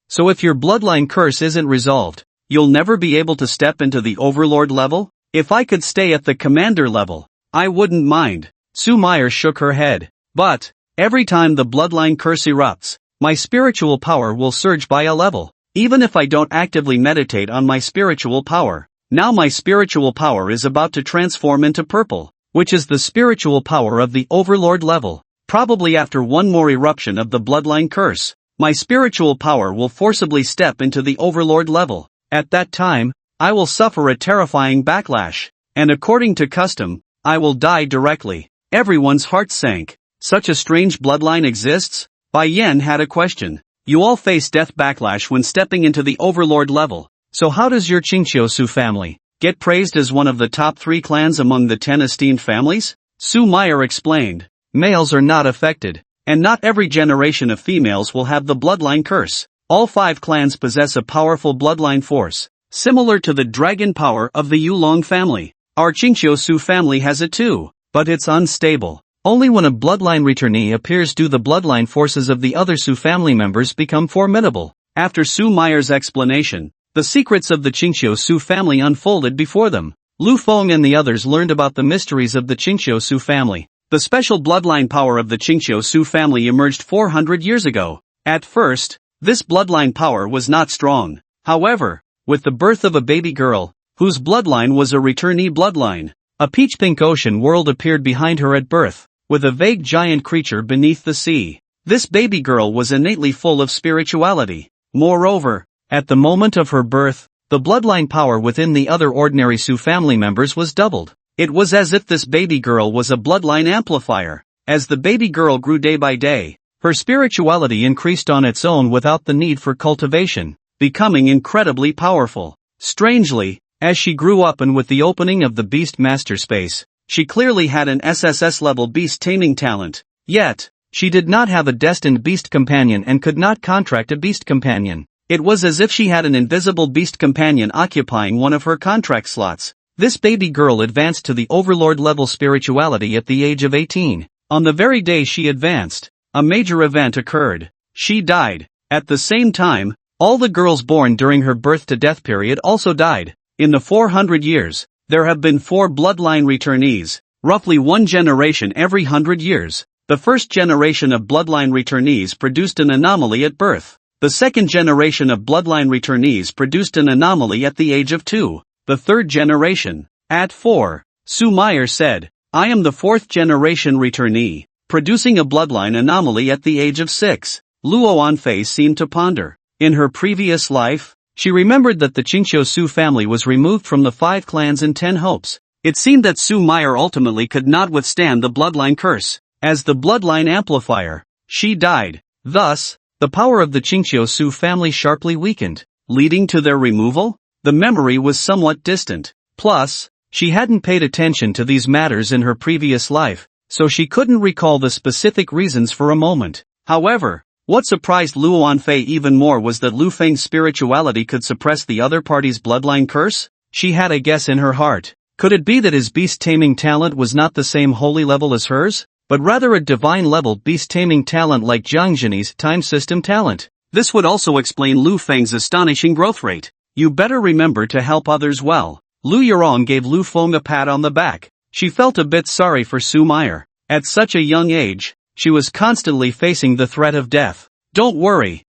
so if your bloodline curse isn't resolved, you'll never be able to step into the overlord level? If I could stay at the commander level, I wouldn't mind. Su Meyer shook her head. But, every time the bloodline curse erupts, my spiritual power will surge by a level. Even if I don't actively meditate on my spiritual power. Now my spiritual power is about to transform into purple, which is the spiritual power of the overlord level. Probably after one more eruption of the bloodline curse, my spiritual power will forcibly step into the overlord level. At that time, I will suffer a terrifying backlash, and according to custom, I will die directly. Everyone's heart sank. Such a strange bloodline exists? Bai Yen had a question. You all face death backlash when stepping into the overlord level. So how does your Qingxiu Su family get praised as one of the top 3 clans among the 10 esteemed families? Su Meyer explained. Males are not affected, and not every generation of females will have the bloodline curse. All 5 clans possess a powerful bloodline force, similar to the dragon power of the Yulong family. Our Qingxiu Su family has it too, but it's unstable. Only when a bloodline returnee appears do the bloodline forces of the other Su family members become formidable. After Su Meyer's explanation, the secrets of the Qingqiu Su family unfolded before them. Lu Feng and the others learned about the mysteries of the Qingqiu Su family. The special bloodline power of the Qingqiu Su family emerged 400 years ago. At first, this bloodline power was not strong. However, with the birth of a baby girl, whose bloodline was a returnee bloodline, a peach-pink ocean world appeared behind her at birth, with a vague giant creature beneath the sea. This baby girl was innately full of spirituality. Moreover, at the moment of her birth, the bloodline power within the other ordinary Su family members was doubled. It was as if this baby girl was a bloodline amplifier. As the baby girl grew day by day, her spirituality increased on its own without the need for cultivation, becoming incredibly powerful. Strangely, as she grew up and with the opening of the Beast Master space, she clearly had an Sss's-Level beast taming talent. Yet, she did not have a destined beast companion and could not contract a beast companion. It was as if she had an invisible beast companion occupying one of her contract slots. This baby girl advanced to the Overlord level spirituality at the age of 18. On the very day she advanced, a major event occurred. She died. At the same time, all the girls born during her birth to death period also died. In the 400 years, there have been 4 bloodline returnees, roughly one generation every 100 years. The first generation of bloodline returnees produced an anomaly at birth. The second generation of bloodline returnees produced an anomaly at the age of 2. The third generation, at 4. Su Meyer said, I am the 4th generation returnee, producing a bloodline anomaly at the age of 6. Luo Anfei seemed to ponder. In her previous life, she remembered that the Qingqiu Su family was removed from the 5 clans in 10 hopes. It seemed that Su Meyer ultimately could not withstand the bloodline curse. As the bloodline amplifier, she died. Thus, the power of the Qingqiu Su family sharply weakened, leading to their removal. The memory was somewhat distant. Plus, she hadn't paid attention to these matters in her previous life, so she couldn't recall the specific reasons for a moment. However, what surprised Luo Anfei even more was that Lu Feng's spirituality could suppress the other party's bloodline curse. She had a guess in her heart. Could it be that his beast-taming talent was not the same holy level as hers, but rather a divine-level beast-taming talent like Jiang Zhenyi's time system talent? This would also explain Lu Feng's astonishing growth rate. You better remember to help others well. Lu Yurong gave Lu Feng a pat on the back. She felt a bit sorry for Su Meyer. At such a young age, she was constantly facing the threat of death. Don't worry,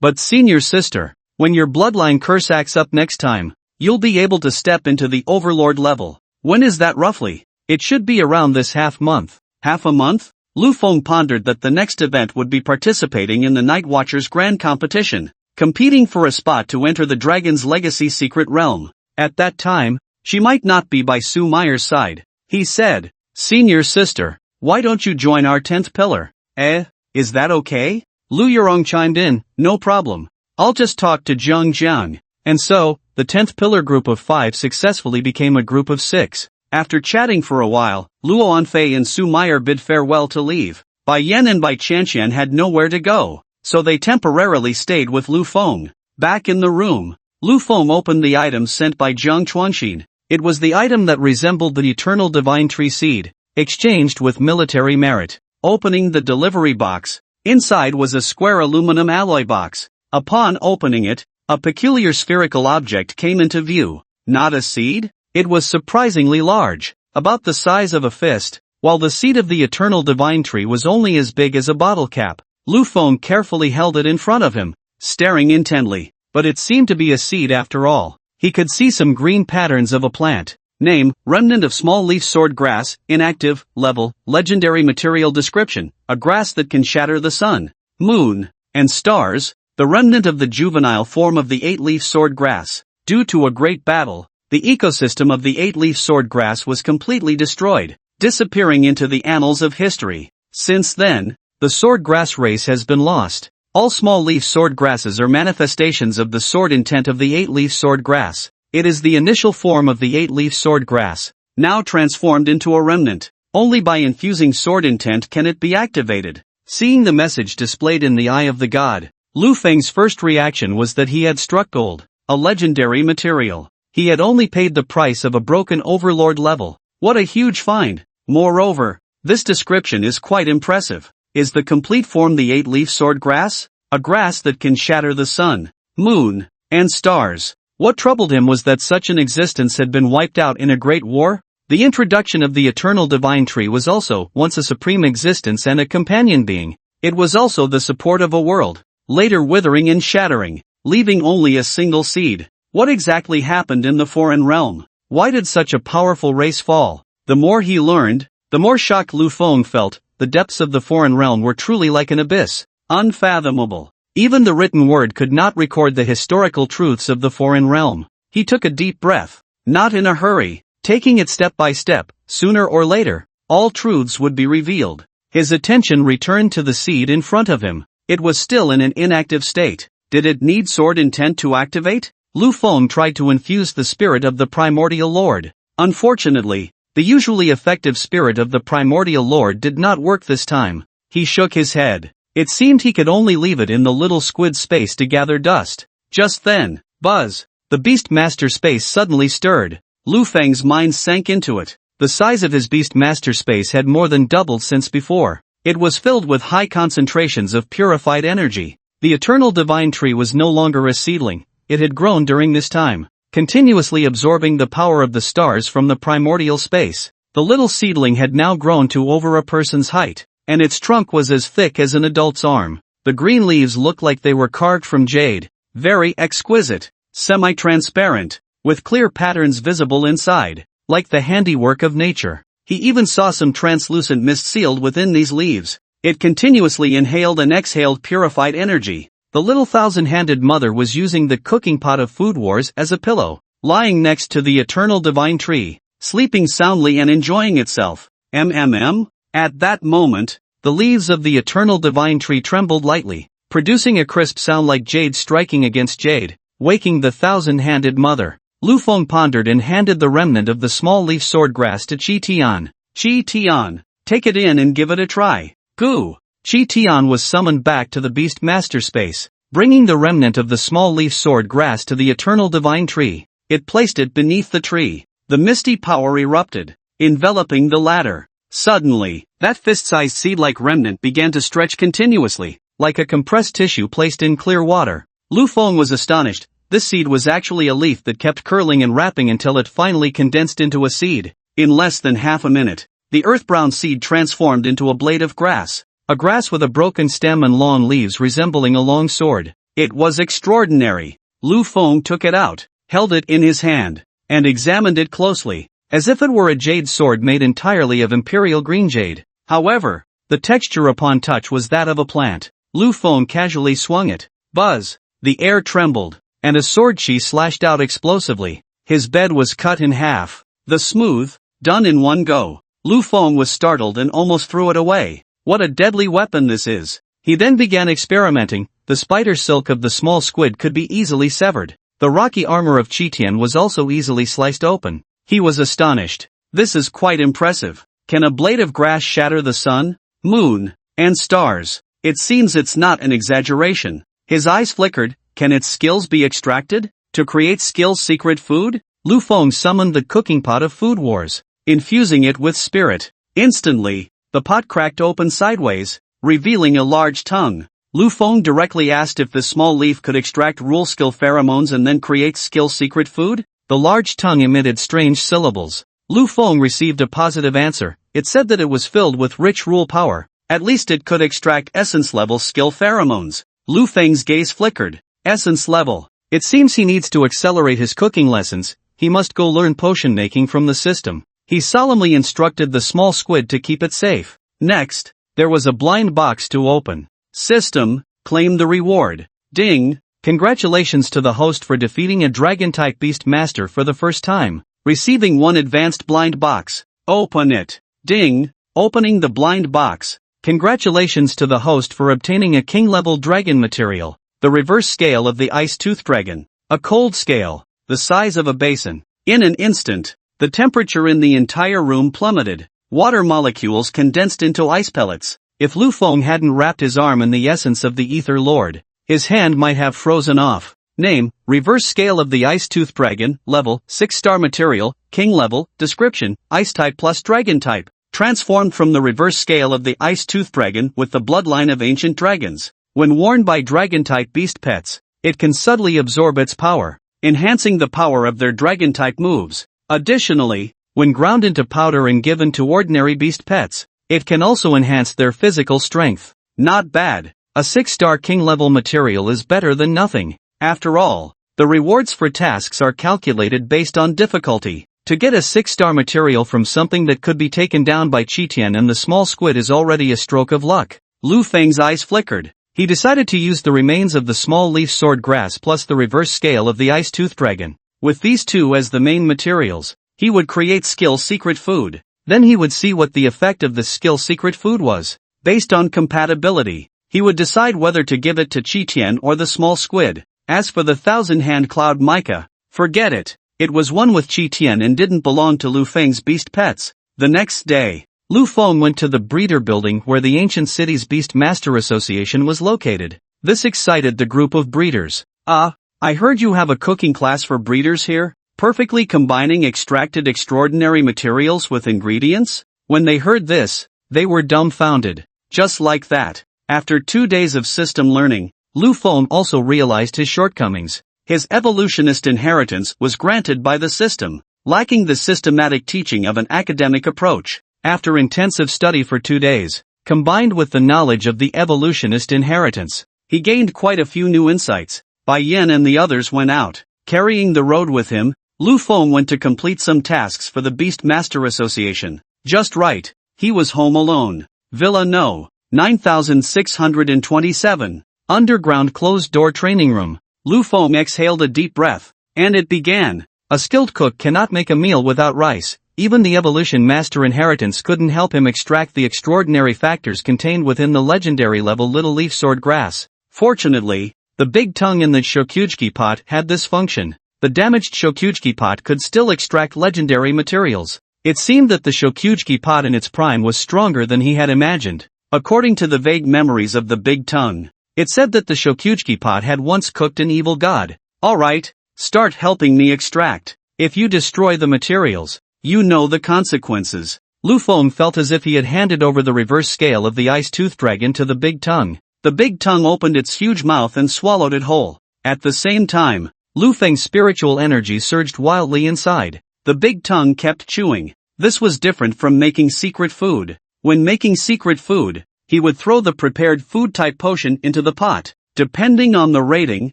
but senior sister, when your bloodline curse acts up next time, you'll be able to step into the Overlord level. When is that roughly? It should be around this half month. Half a month? Lu Feng pondered that the next event would be participating in the Night Watchers Grand Competition, competing for a spot to enter the Dragon's Legacy Secret Realm. At that time, she might not be by Su Meyer's side. He said, Senior sister, why don't you join our 10th pillar? Is that okay? Lu Yurong chimed in, no problem. I'll just talk to Zhang Jiang. And so, the 10th pillar group of 5 successfully became a group of 6. After chatting for a while, Luo Anfei and Su Meyer bid farewell to leave. Bai Yan and Bai Qianqian had nowhere to go, so they temporarily stayed with Lu Feng. Back in the room, Lu Feng opened the item sent by Zhang Chuanxin. It was the item that resembled the eternal divine tree seed, exchanged with military merit. Opening the delivery box, inside was a square aluminum alloy box. Upon opening it, a peculiar spherical object came into view. Not a seed? It was surprisingly large, about the size of a fist, while the seed of the eternal divine tree was only as big as a bottle cap. Lu Feng carefully held it in front of him, staring intently, but it seemed to be a seed after all. He could see some green patterns of a plant. Name, remnant of small leaf sword grass, inactive, level, legendary material description, a grass that can shatter the sun, moon, and stars, the remnant of the juvenile form of the 8-leaf sword grass. Due to a great battle, the ecosystem of the 8-leaf sword grass was completely destroyed, disappearing into the annals of history. Since then, the sword grass race has been lost. All small leaf sword grasses are manifestations of the sword intent of the 8-leaf sword grass. It is the initial form of the 8-leaf sword grass, now transformed into a remnant. Only by infusing sword intent can it be activated. Seeing the message displayed in the eye of the god, Lu Feng's first reaction was that he had struck gold, a legendary material. He had only paid the price of a broken overlord level. What a huge find! Moreover, this description is quite impressive. Is the complete form the 8-leaf sword grass? a grass that can shatter the sun, moon, and stars. What troubled him was that such an existence had been wiped out in a great war. The introduction of the eternal divine tree was also once a supreme existence and a companion being. It was also the support of a world, later withering and shattering, leaving only a single seed. What exactly happened in the foreign realm? Why did such a powerful race fall? The more he learned, the more shocked Lu Feng felt. The depths of the foreign realm were truly like an abyss, unfathomable. Even the written word could not record the historical truths of the foreign realm. He took a deep breath, not in a hurry, taking it step by step. Sooner or later, all truths would be revealed. His attention returned to the seed in front of him. It was still in an inactive state. Did it need sword intent to activate? Lu Feng tried to infuse the spirit of the primordial lord. Unfortunately, the usually effective spirit of the primordial lord did not work this time. He shook his head. It seemed he could only leave it in the little squid space to gather dust. Just then, buzz! The beast master space suddenly stirred. Lu Feng's mind sank into it. The size of his beast master space had more than doubled since before. It was filled with high concentrations of purified energy. The eternal divine tree was no longer a seedling. It had grown during this time, continuously absorbing the power of the stars from the primordial space. The little seedling had now grown to over a person's height, and its trunk was as thick as an adult's arm. The green leaves looked like they were carved from jade, very exquisite, semi-transparent, with clear patterns visible inside, like the handiwork of nature. He even saw some translucent mist sealed within these leaves. It continuously inhaled and exhaled purified energy. The little thousand-handed mother was using the cooking pot of Food Wars as a pillow, lying next to the eternal divine tree, sleeping soundly and enjoying itself. At that moment, the leaves of the eternal divine tree trembled lightly, producing a crisp sound like jade striking against jade, waking the thousand-handed mother. Lu Feng pondered and handed the remnant of the small leaf sword grass to Qi Tian. Qi Tian, take it in and give it a try. Goo! Qi Tian was summoned back to the beast master space, bringing the remnant of the small leaf sword grass to the eternal divine tree. It placed it beneath the tree. The misty power erupted, enveloping the latter. Suddenly, that fist-sized seed-like remnant began to stretch continuously, like a compressed tissue placed in clear water. Lu Feng was astonished. This seed was actually a leaf that kept curling and wrapping until it finally condensed into a seed. In less than half a minute, the earth-brown seed transformed into a blade of grass. A grass with a broken stem and long leaves resembling a long sword. It was extraordinary. Lu Feng took it out, held it in his hand, and examined it closely, as if it were a jade sword made entirely of imperial green jade. However, the texture upon touch was that of a plant. Lu Feng casually swung it. Buzz! The air trembled, and a sword chi slashed out explosively. His bed was cut in half. The smooth, done in one go. Lu Feng was startled and almost threw it away. What a deadly weapon this is! He then began experimenting. The spider silk of the small squid could be easily severed. The rocky armor of Qi Tian was also easily sliced open. He was astonished. This is quite impressive. Can a blade of grass shatter the sun, moon, and stars? It seems it's not an exaggeration. His eyes flickered. Can its skills be extracted? To create skills secret food? Lu Feng summoned the cooking pot of Food Wars, infusing it with spirit. Instantly, the pot cracked open sideways, revealing a large tongue. Lu Feng directly asked if the small leaf could extract rule skill pheromones and then create skill secret food. The large tongue emitted strange syllables. Lu Feng received a positive answer. It said that it was filled with rich rule power. At least it could extract essence level skill pheromones. Lu Feng's gaze flickered. Essence level. It seems he needs to accelerate his cooking lessons. He must go learn potion making from the system. He solemnly instructed the small squid to keep it safe. Next, there was a blind box to open. System, claim the reward. Ding! Congratulations to the host for defeating a dragon-type beast master for the first time. Receiving one advanced blind box. Open it. Ding! Opening the blind box. Congratulations to the host for obtaining a king-level dragon material. The reverse scale of the ice tooth dragon. A cold scale, the size of a basin. In an instant, the temperature in the entire room plummeted. Water molecules condensed into ice pellets. If Lu Feng hadn't wrapped his arm in the essence of the Ether Lord, his hand might have frozen off. Name, reverse scale of the ice tooth dragon, level, 6-star material, king level, description, ice type plus dragon type. Transformed from the reverse scale of the ice tooth dragon with the bloodline of ancient dragons. When worn by dragon-type beast pets, it can subtly absorb its power, enhancing the power of their dragon-type moves. Additionally, when ground into powder and given to ordinary beast pets, it can also enhance their physical strength. Not bad. A 6-star king-level material is better than nothing. After all, the rewards for tasks are calculated based on difficulty. To get a 6-star material from something that could be taken down by Chi-Tien and the small squid is already a stroke of luck. Lu Feng's eyes flickered. He decided to use the remains of the small leaf sword grass plus the reverse scale of the ice tooth dragon. With these two as the main materials, he would create skill secret food. Then he would see what the effect of the skill secret food was. Based on compatibility, he would decide whether to give it to Chi-Tien or the small squid. As for the 1,000-hand cloud mica, forget it. It was one with Chi-Tien and didn't belong to Lu Feng's beast pets. The next day, Lu Feng went to the breeder building where the ancient city's Beast Master Association was located. This excited the group of breeders. I heard you have a cooking class for breeders here, perfectly combining extracted extraordinary materials with ingredients? When they heard this, they were dumbfounded. Just like that, after 2 days of system learning, Lu Feng also realized his shortcomings. His evolutionist inheritance was granted by the system, lacking the systematic teaching of an academic approach. After intensive study for 2 days, combined with the knowledge of the evolutionist inheritance, he gained quite a few new insights. Bai Yen and the others went out. Carrying the road with him, Lu Feng went to complete some tasks for the Beast Master Association. Just right, he was home alone. Villa No. 9627. Underground closed-door training room. Lu Feng exhaled a deep breath, and it began. A skilled cook cannot make a meal without rice. Even the evolution master inheritance couldn't help him extract the extraordinary factors contained within the legendary level little leaf sword grass. Fortunately, the big tongue in the Shokyuji pot had this function. The damaged Shokyuji pot could still extract legendary materials. It seemed that the Shokyuji pot in its prime was stronger than he had imagined. According to the vague memories of the big tongue, it said that the Shokyuji pot had once cooked an evil god. Alright, start helping me extract. If you destroy the materials, you know the consequences. Lu Feng felt as if he had handed over the reverse scale of the ice tooth dragon to the big tongue. The big tongue opened its huge mouth and swallowed it whole. At the same time, Lu Feng's spiritual energy surged wildly inside. The big tongue kept chewing. This was different from making secret food. When making secret food, he would throw the prepared food-type potion into the pot. Depending on the rating,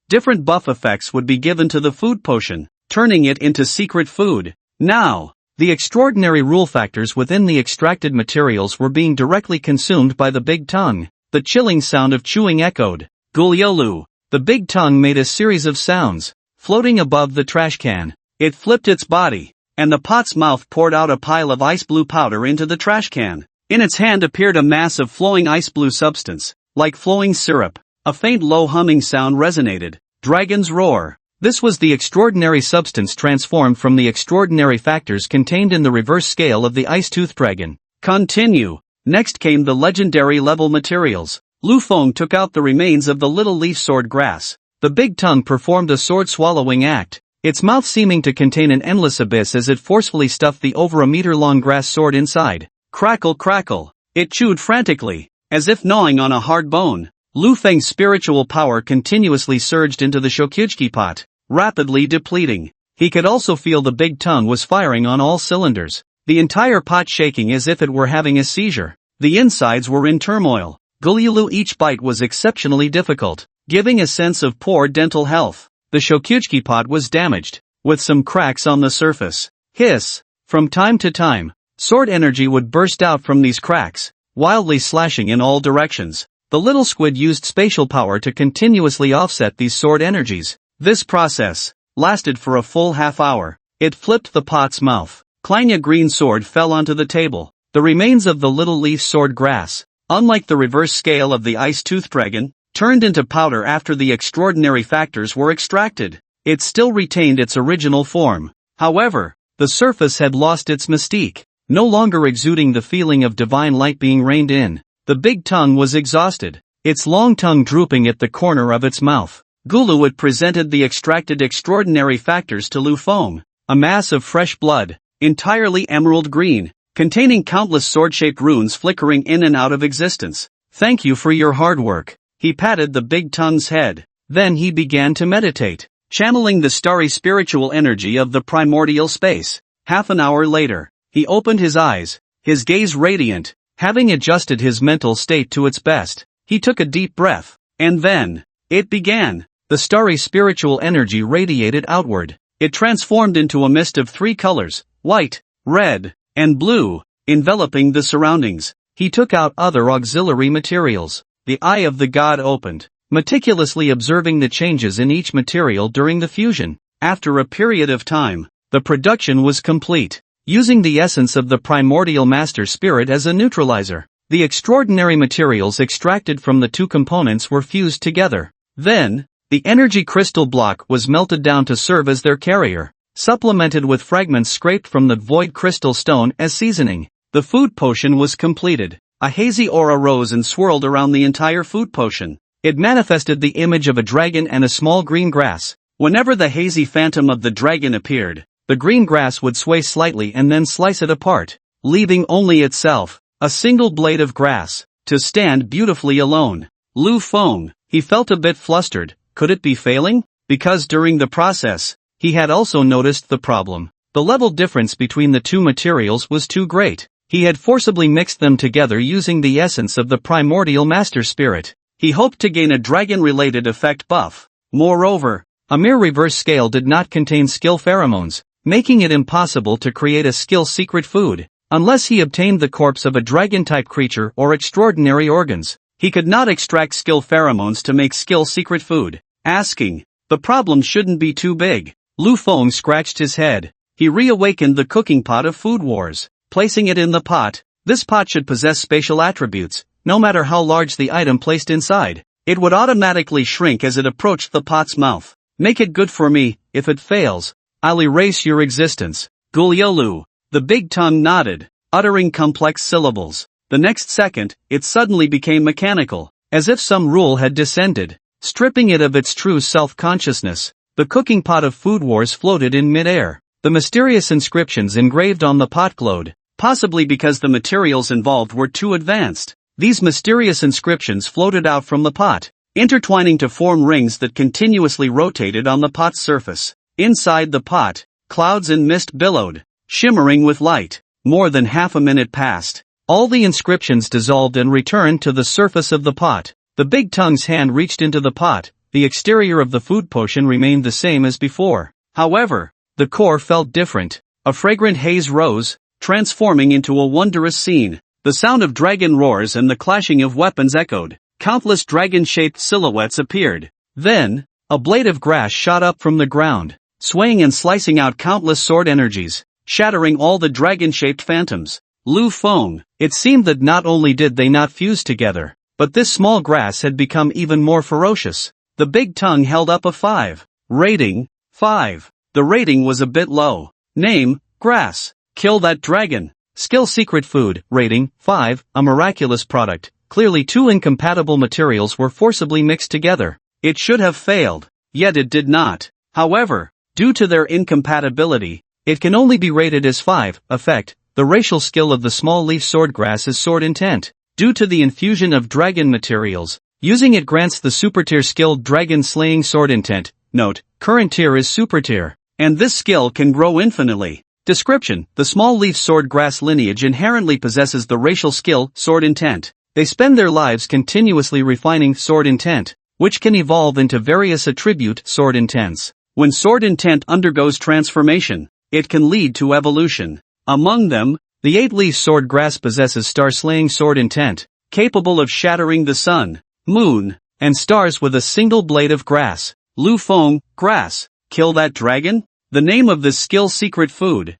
different buff effects would be given to the food potion, turning it into secret food. Now, the extraordinary rule factors within the extracted materials were being directly consumed by the big tongue. The chilling sound of chewing echoed. Guliolu. The big tongue made a series of sounds, floating above the trash can. It flipped its body, and the pot's mouth poured out a pile of ice blue powder into the trash can. In its hand appeared a mass of flowing ice blue substance, like flowing syrup. A faint low humming sound resonated. Dragon's roar. This was the extraordinary substance transformed from the extraordinary factors contained in the reverse scale of the ice tooth dragon. Continue. Next came the legendary level materials. Lu Feng took out the remains of the little leaf sword grass. The big tongue performed a sword-swallowing act, its mouth seeming to contain an endless abyss as it forcefully stuffed the over a meter-long grass sword inside. Crackle crackle. It chewed frantically, as if gnawing on a hard bone. Lu Feng's spiritual power continuously surged into the Shokyuji pot, rapidly depleting. He could also feel the big tongue was firing on all cylinders, the entire pot shaking as if it were having a seizure. The insides were in turmoil. Guliulu each bite was exceptionally difficult, giving a sense of poor dental health. The Shokyuji pot was damaged, with some cracks on the surface. Hiss! From time to time, sword energy would burst out from these cracks, wildly slashing in all directions. The little squid used spatial power to continuously offset these sword energies. This process lasted for a full half hour. It flipped the pot's mouth. Clang! A green sword fell onto the table. The remains of the little leaf sword grass, unlike the reverse scale of the ice tooth dragon, turned into powder after the extraordinary factors were extracted. It still retained its original form. However, the surface had lost its mystique, no longer exuding the feeling of divine light being rained in. The big tongue was exhausted, its long tongue drooping at the corner of its mouth. Guluwat presented the extracted extraordinary factors to Lu Feng, a mass of fresh blood, entirely emerald green, containing countless sword-shaped runes flickering in and out of existence. Thank you for your hard work. He patted the big tongue's head. Then he began to meditate, channeling the starry spiritual energy of the primordial space. Half an hour later, he opened his eyes, his gaze radiant. Having adjusted his mental state to its best, he took a deep breath, and then, it began. The starry spiritual energy radiated outward. It transformed into a mist of 3 colors, white, red, and blue, enveloping the surroundings. He took out other auxiliary materials. The eye of the god opened, meticulously observing the changes in each material during the fusion. After a period of time, the production was complete. Using the essence of the primordial master spirit as a neutralizer, the extraordinary materials extracted from the 2 components were fused together. Then, the energy crystal block was melted down to serve as their carrier, supplemented with fragments scraped from the void crystal stone as seasoning. The food potion was completed. A hazy aura rose and swirled around the entire food potion. It manifested the image of a dragon and a small green grass. Whenever the hazy phantom of the dragon appeared, the green grass would sway slightly and then slice it apart, leaving only itself, a single blade of grass, to stand beautifully alone. Lu Feng, he felt a bit flustered. Could it be failing? Because during the process, he had also noticed the problem. The level difference between the 2 materials was too great. He had forcibly mixed them together using the essence of the primordial master spirit. He hoped to gain a dragon-related effect buff. Moreover, a mere reverse scale did not contain skill pheromones, making it impossible to create a skill secret food, unless he obtained the corpse of a dragon-type creature or extraordinary organs. He could not extract skill pheromones to make skill secret food. Asking, the problem shouldn't be too big. Lu Feng scratched his head. He reawakened the cooking pot of Food Wars, placing it in the pot. This pot should possess spatial attributes. No matter how large the item placed inside, it would automatically shrink as it approached the pot's mouth. Make it good for me. If it fails, I'll erase your existence. Guliolu. The big tongue nodded, uttering complex syllables. The next second, it suddenly became mechanical, as if some rule had descended, stripping it of its true self-consciousness. The cooking pot of Food Wars floated in mid-air. The mysterious inscriptions engraved on the pot glowed, possibly because the materials involved were too advanced. These mysterious inscriptions floated out from the pot, intertwining to form rings that continuously rotated on the pot's surface. Inside the pot, clouds and mist billowed, shimmering with light. More than half a minute passed. All the inscriptions dissolved and returned to the surface of the pot. The big tongue's hand reached into the pot. The exterior of the food potion remained the same as before. However, the core felt different. A fragrant haze rose, transforming into a wondrous scene. The sound of dragon roars and the clashing of weapons echoed. Countless dragon-shaped silhouettes appeared. Then, a blade of grass shot up from the ground, swaying and slicing out countless sword energies, shattering all the dragon-shaped phantoms. Lu Feng, it seemed that not only did they not fuse together, but this small grass had become even more ferocious. The big tongue held up a 5. Rating, 5. The rating was a bit low. Name, grass. Kill that dragon. Skill secret food, rating, 5, a miraculous product. Clearly 2 incompatible materials were forcibly mixed together. It should have failed, yet it did not. However, due to their incompatibility, it can only be rated as 5. Effect, the racial skill of the small leaf swordgrass is sword intent. Due to the infusion of dragon materials, using it grants the super tier skilled dragon slaying sword intent. Note, current tier is super tier, and this skill can grow infinitely. Description, the small leaf swordgrass lineage inherently possesses the racial skill, sword intent. They spend their lives continuously refining sword intent, which can evolve into various attribute sword intents. When sword intent undergoes transformation, it can lead to evolution. Among them, the 8-leaf swordgrass possesses star-slaying sword intent, capable of shattering the sun, moon, and stars with a single blade of grass. Lu Feng, grass. Kill that dragon? The name of this skill secret food.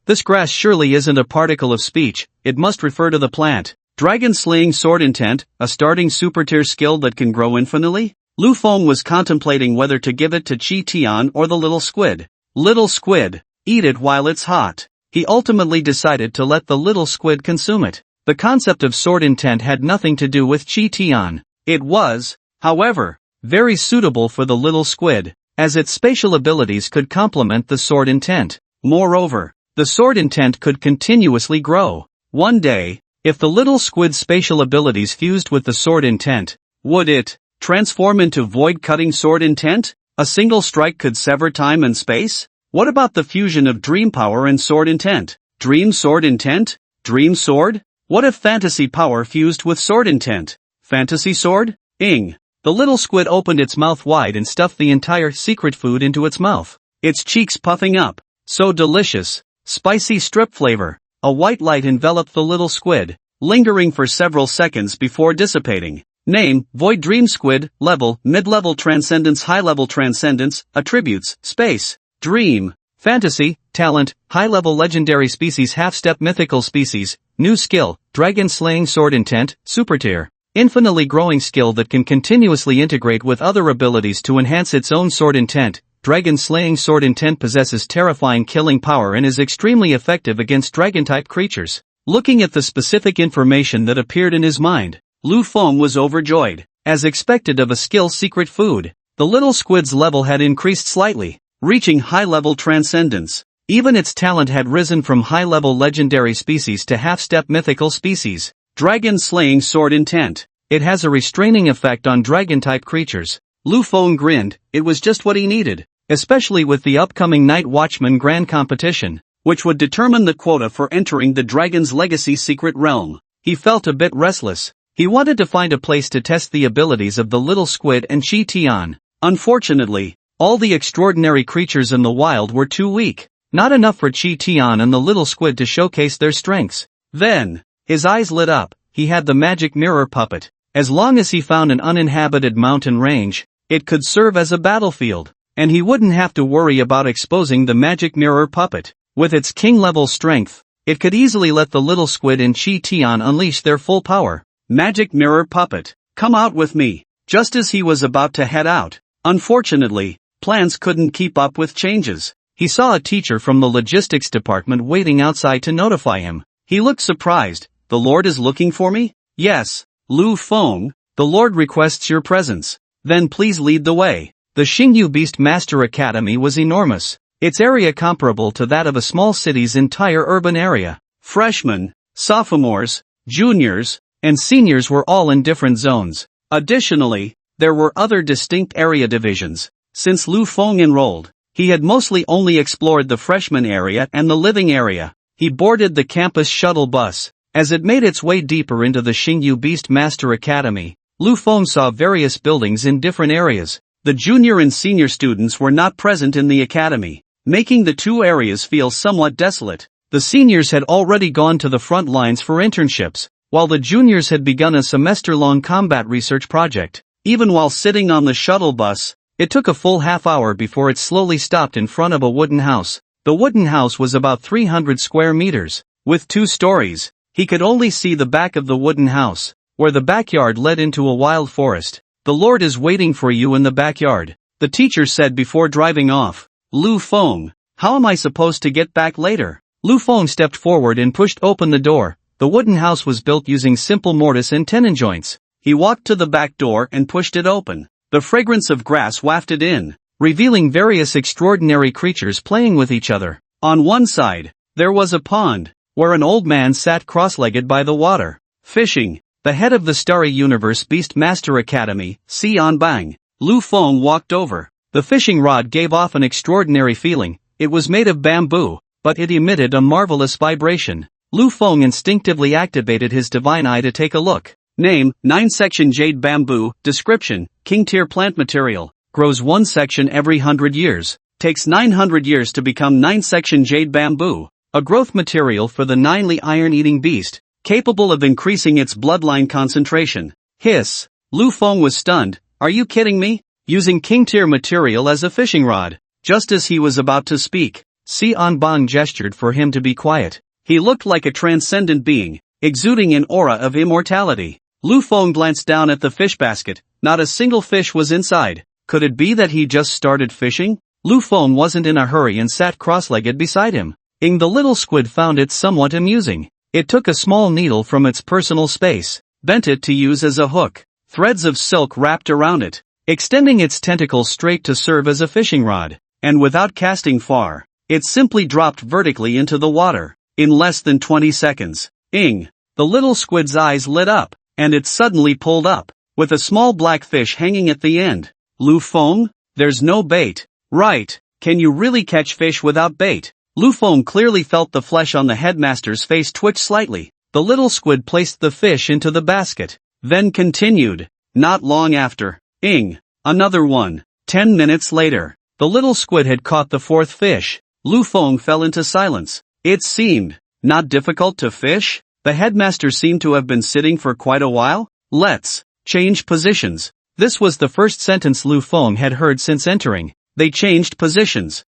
This grass surely isn't a particle of speech, it must refer to the plant. Dragon slaying sword intent, a starting super tier skill that can grow infinitely? Lu Feng was contemplating whether to give it to Chi Tian or the little squid. Little squid, eat it while it's hot. He ultimately decided to let the little squid consume it. The concept of sword intent had nothing to do with Chi Tian. It was, however, very suitable for the little squid, as its spatial abilities could complement the sword intent. Moreover, the sword intent could continuously grow. One day, if the little squid's spatial abilities fused with the sword intent, would it Transform into void-cutting sword intent? A single strike could sever time and space? What about the fusion of dream power and sword intent? Dream sword intent? Dream sword? What if fantasy power fused with sword intent? Fantasy sword? Ing. The little squid opened its mouth wide and stuffed the entire secret food into its mouth. Its cheeks puffing up. So delicious. Spicy strip flavor. A white light enveloped the little squid, lingering for several seconds before dissipating. Name, Void Dream Squid. Level, Mid-level Transcendence, High-level Transcendence. Attributes, Space, Dream, Fantasy, Talent, High-level Legendary Species, Half-step Mythical Species. New skill, Dragon Slaying Sword Intent, Super Tier. Infinitely growing skill that can continuously integrate with other abilities to enhance its own sword intent. Dragon Slaying Sword Intent possesses terrifying killing power and is extremely effective against dragon-type creatures. Looking at the specific information that appeared in his mind, Lu Feng was overjoyed. As expected of a skill secret food, the little squid's level had increased slightly, reaching high-level transcendence. Even its talent had risen from high-level legendary species to half-step mythical species. Dragon Slaying Sword Intent. It has a restraining effect on dragon-type creatures. Lu Feng grinned. It was just what he needed, especially with the upcoming Night Watchman Grand Competition, which would determine the quota for entering the Dragon's Legacy secret realm. He felt a bit restless. He wanted to find a place to test the abilities of the little squid and Chi Tian. Unfortunately, all the extraordinary creatures in the wild were too weak. Not enough for Chi Tian and the little squid to showcase their strengths. Then, his eyes lit up. He had the magic mirror puppet. As long as he found an uninhabited mountain range, it could serve as a battlefield, and he wouldn't have to worry about exposing the magic mirror puppet. With its king-level strength, it could easily let the little squid and Chi Tian unleash their full power. Magic mirror puppet, come out with me. Just as he was about to head out, unfortunately, plans couldn't keep up with changes. He saw a teacher from the logistics department waiting outside to notify him. He looked surprised. The Lord is looking for me? Yes, Lu Feng, the Lord requests your presence. Then please lead the way. The Xingyu Beast Master Academy was enormous, its area comparable to that of a small city's entire urban area. Freshmen, sophomores, juniors, and seniors were all in different zones. Additionally, there were other distinct area divisions. Since Lu Feng enrolled, he had mostly only explored the freshman area and the living area. He boarded the campus shuttle bus. As it made its way deeper into the Xingyu Beast Master Academy, Lu Feng saw various buildings in different areas. The junior and senior students were not present in the academy, making the two areas feel somewhat desolate. The seniors had already gone to the front lines for internships, while the juniors had begun a semester-long combat research project. Even while sitting on the shuttle bus, it took a full half hour before it slowly stopped in front of a wooden house. The wooden house was about 300 square meters, with 2 stories. He could only see the back of the wooden house, where the backyard led into a wild forest. The Lord is waiting for you in the backyard, the teacher said before driving off. Lu Feng, how am I supposed to get back later? Lu Feng stepped forward and pushed open the door. The wooden house was built using simple mortise and tenon joints. He walked to the back door and pushed it open. The fragrance of grass wafted in, revealing various extraordinary creatures playing with each other. On one side, there was a pond, where an old man sat cross-legged by the water, fishing. The head of the Starry Universe Beast Master Academy, Xian Bang. Lu Feng walked over. The fishing rod gave off an extraordinary feeling. It was made of bamboo, but it emitted a marvelous vibration. Lu Feng instinctively activated his divine eye to take a look. Name, 9-section jade bamboo. Description, king-tier plant material. Grows 1 section every 100 years. Takes 900 years to become 9-section jade bamboo. A growth material for the 9-li iron-eating beast, capable of increasing its bloodline concentration. Hiss. Lu Feng was stunned. Are you kidding me? Using king-tier material as a fishing rod. Just as he was about to speak, Xian Bang gestured for him to be quiet. He looked like a transcendent being, exuding an aura of immortality. Lu Feng glanced down at the fish basket. Not a single fish was inside. Could it be that he just started fishing? Lu Feng wasn't in a hurry and sat cross-legged beside him. The little squid found it somewhat amusing. It took a small needle from its personal space, bent it to use as a hook. Threads of silk wrapped around it, extending its tentacles straight to serve as a fishing rod. And without casting far, it simply dropped vertically into the water. In less than 20 seconds, the little squid's eyes lit up, and it suddenly pulled up. with a small black fish hanging at the end. Lu Feng? There's no bait. Right. Can you really catch fish without bait? Lu Feng clearly felt the flesh on the headmaster's face twitch slightly. The little squid placed the fish into the basket, then continued. Not long after. Another one. 10 minutes later. The little squid had caught the fourth fish. Lu Feng fell into silence. It seemed not difficult to fish. The headmaster seemed to have been sitting for quite a while. Let's change positions. This was the first sentence Lu Feng had heard since entering. They changed positions.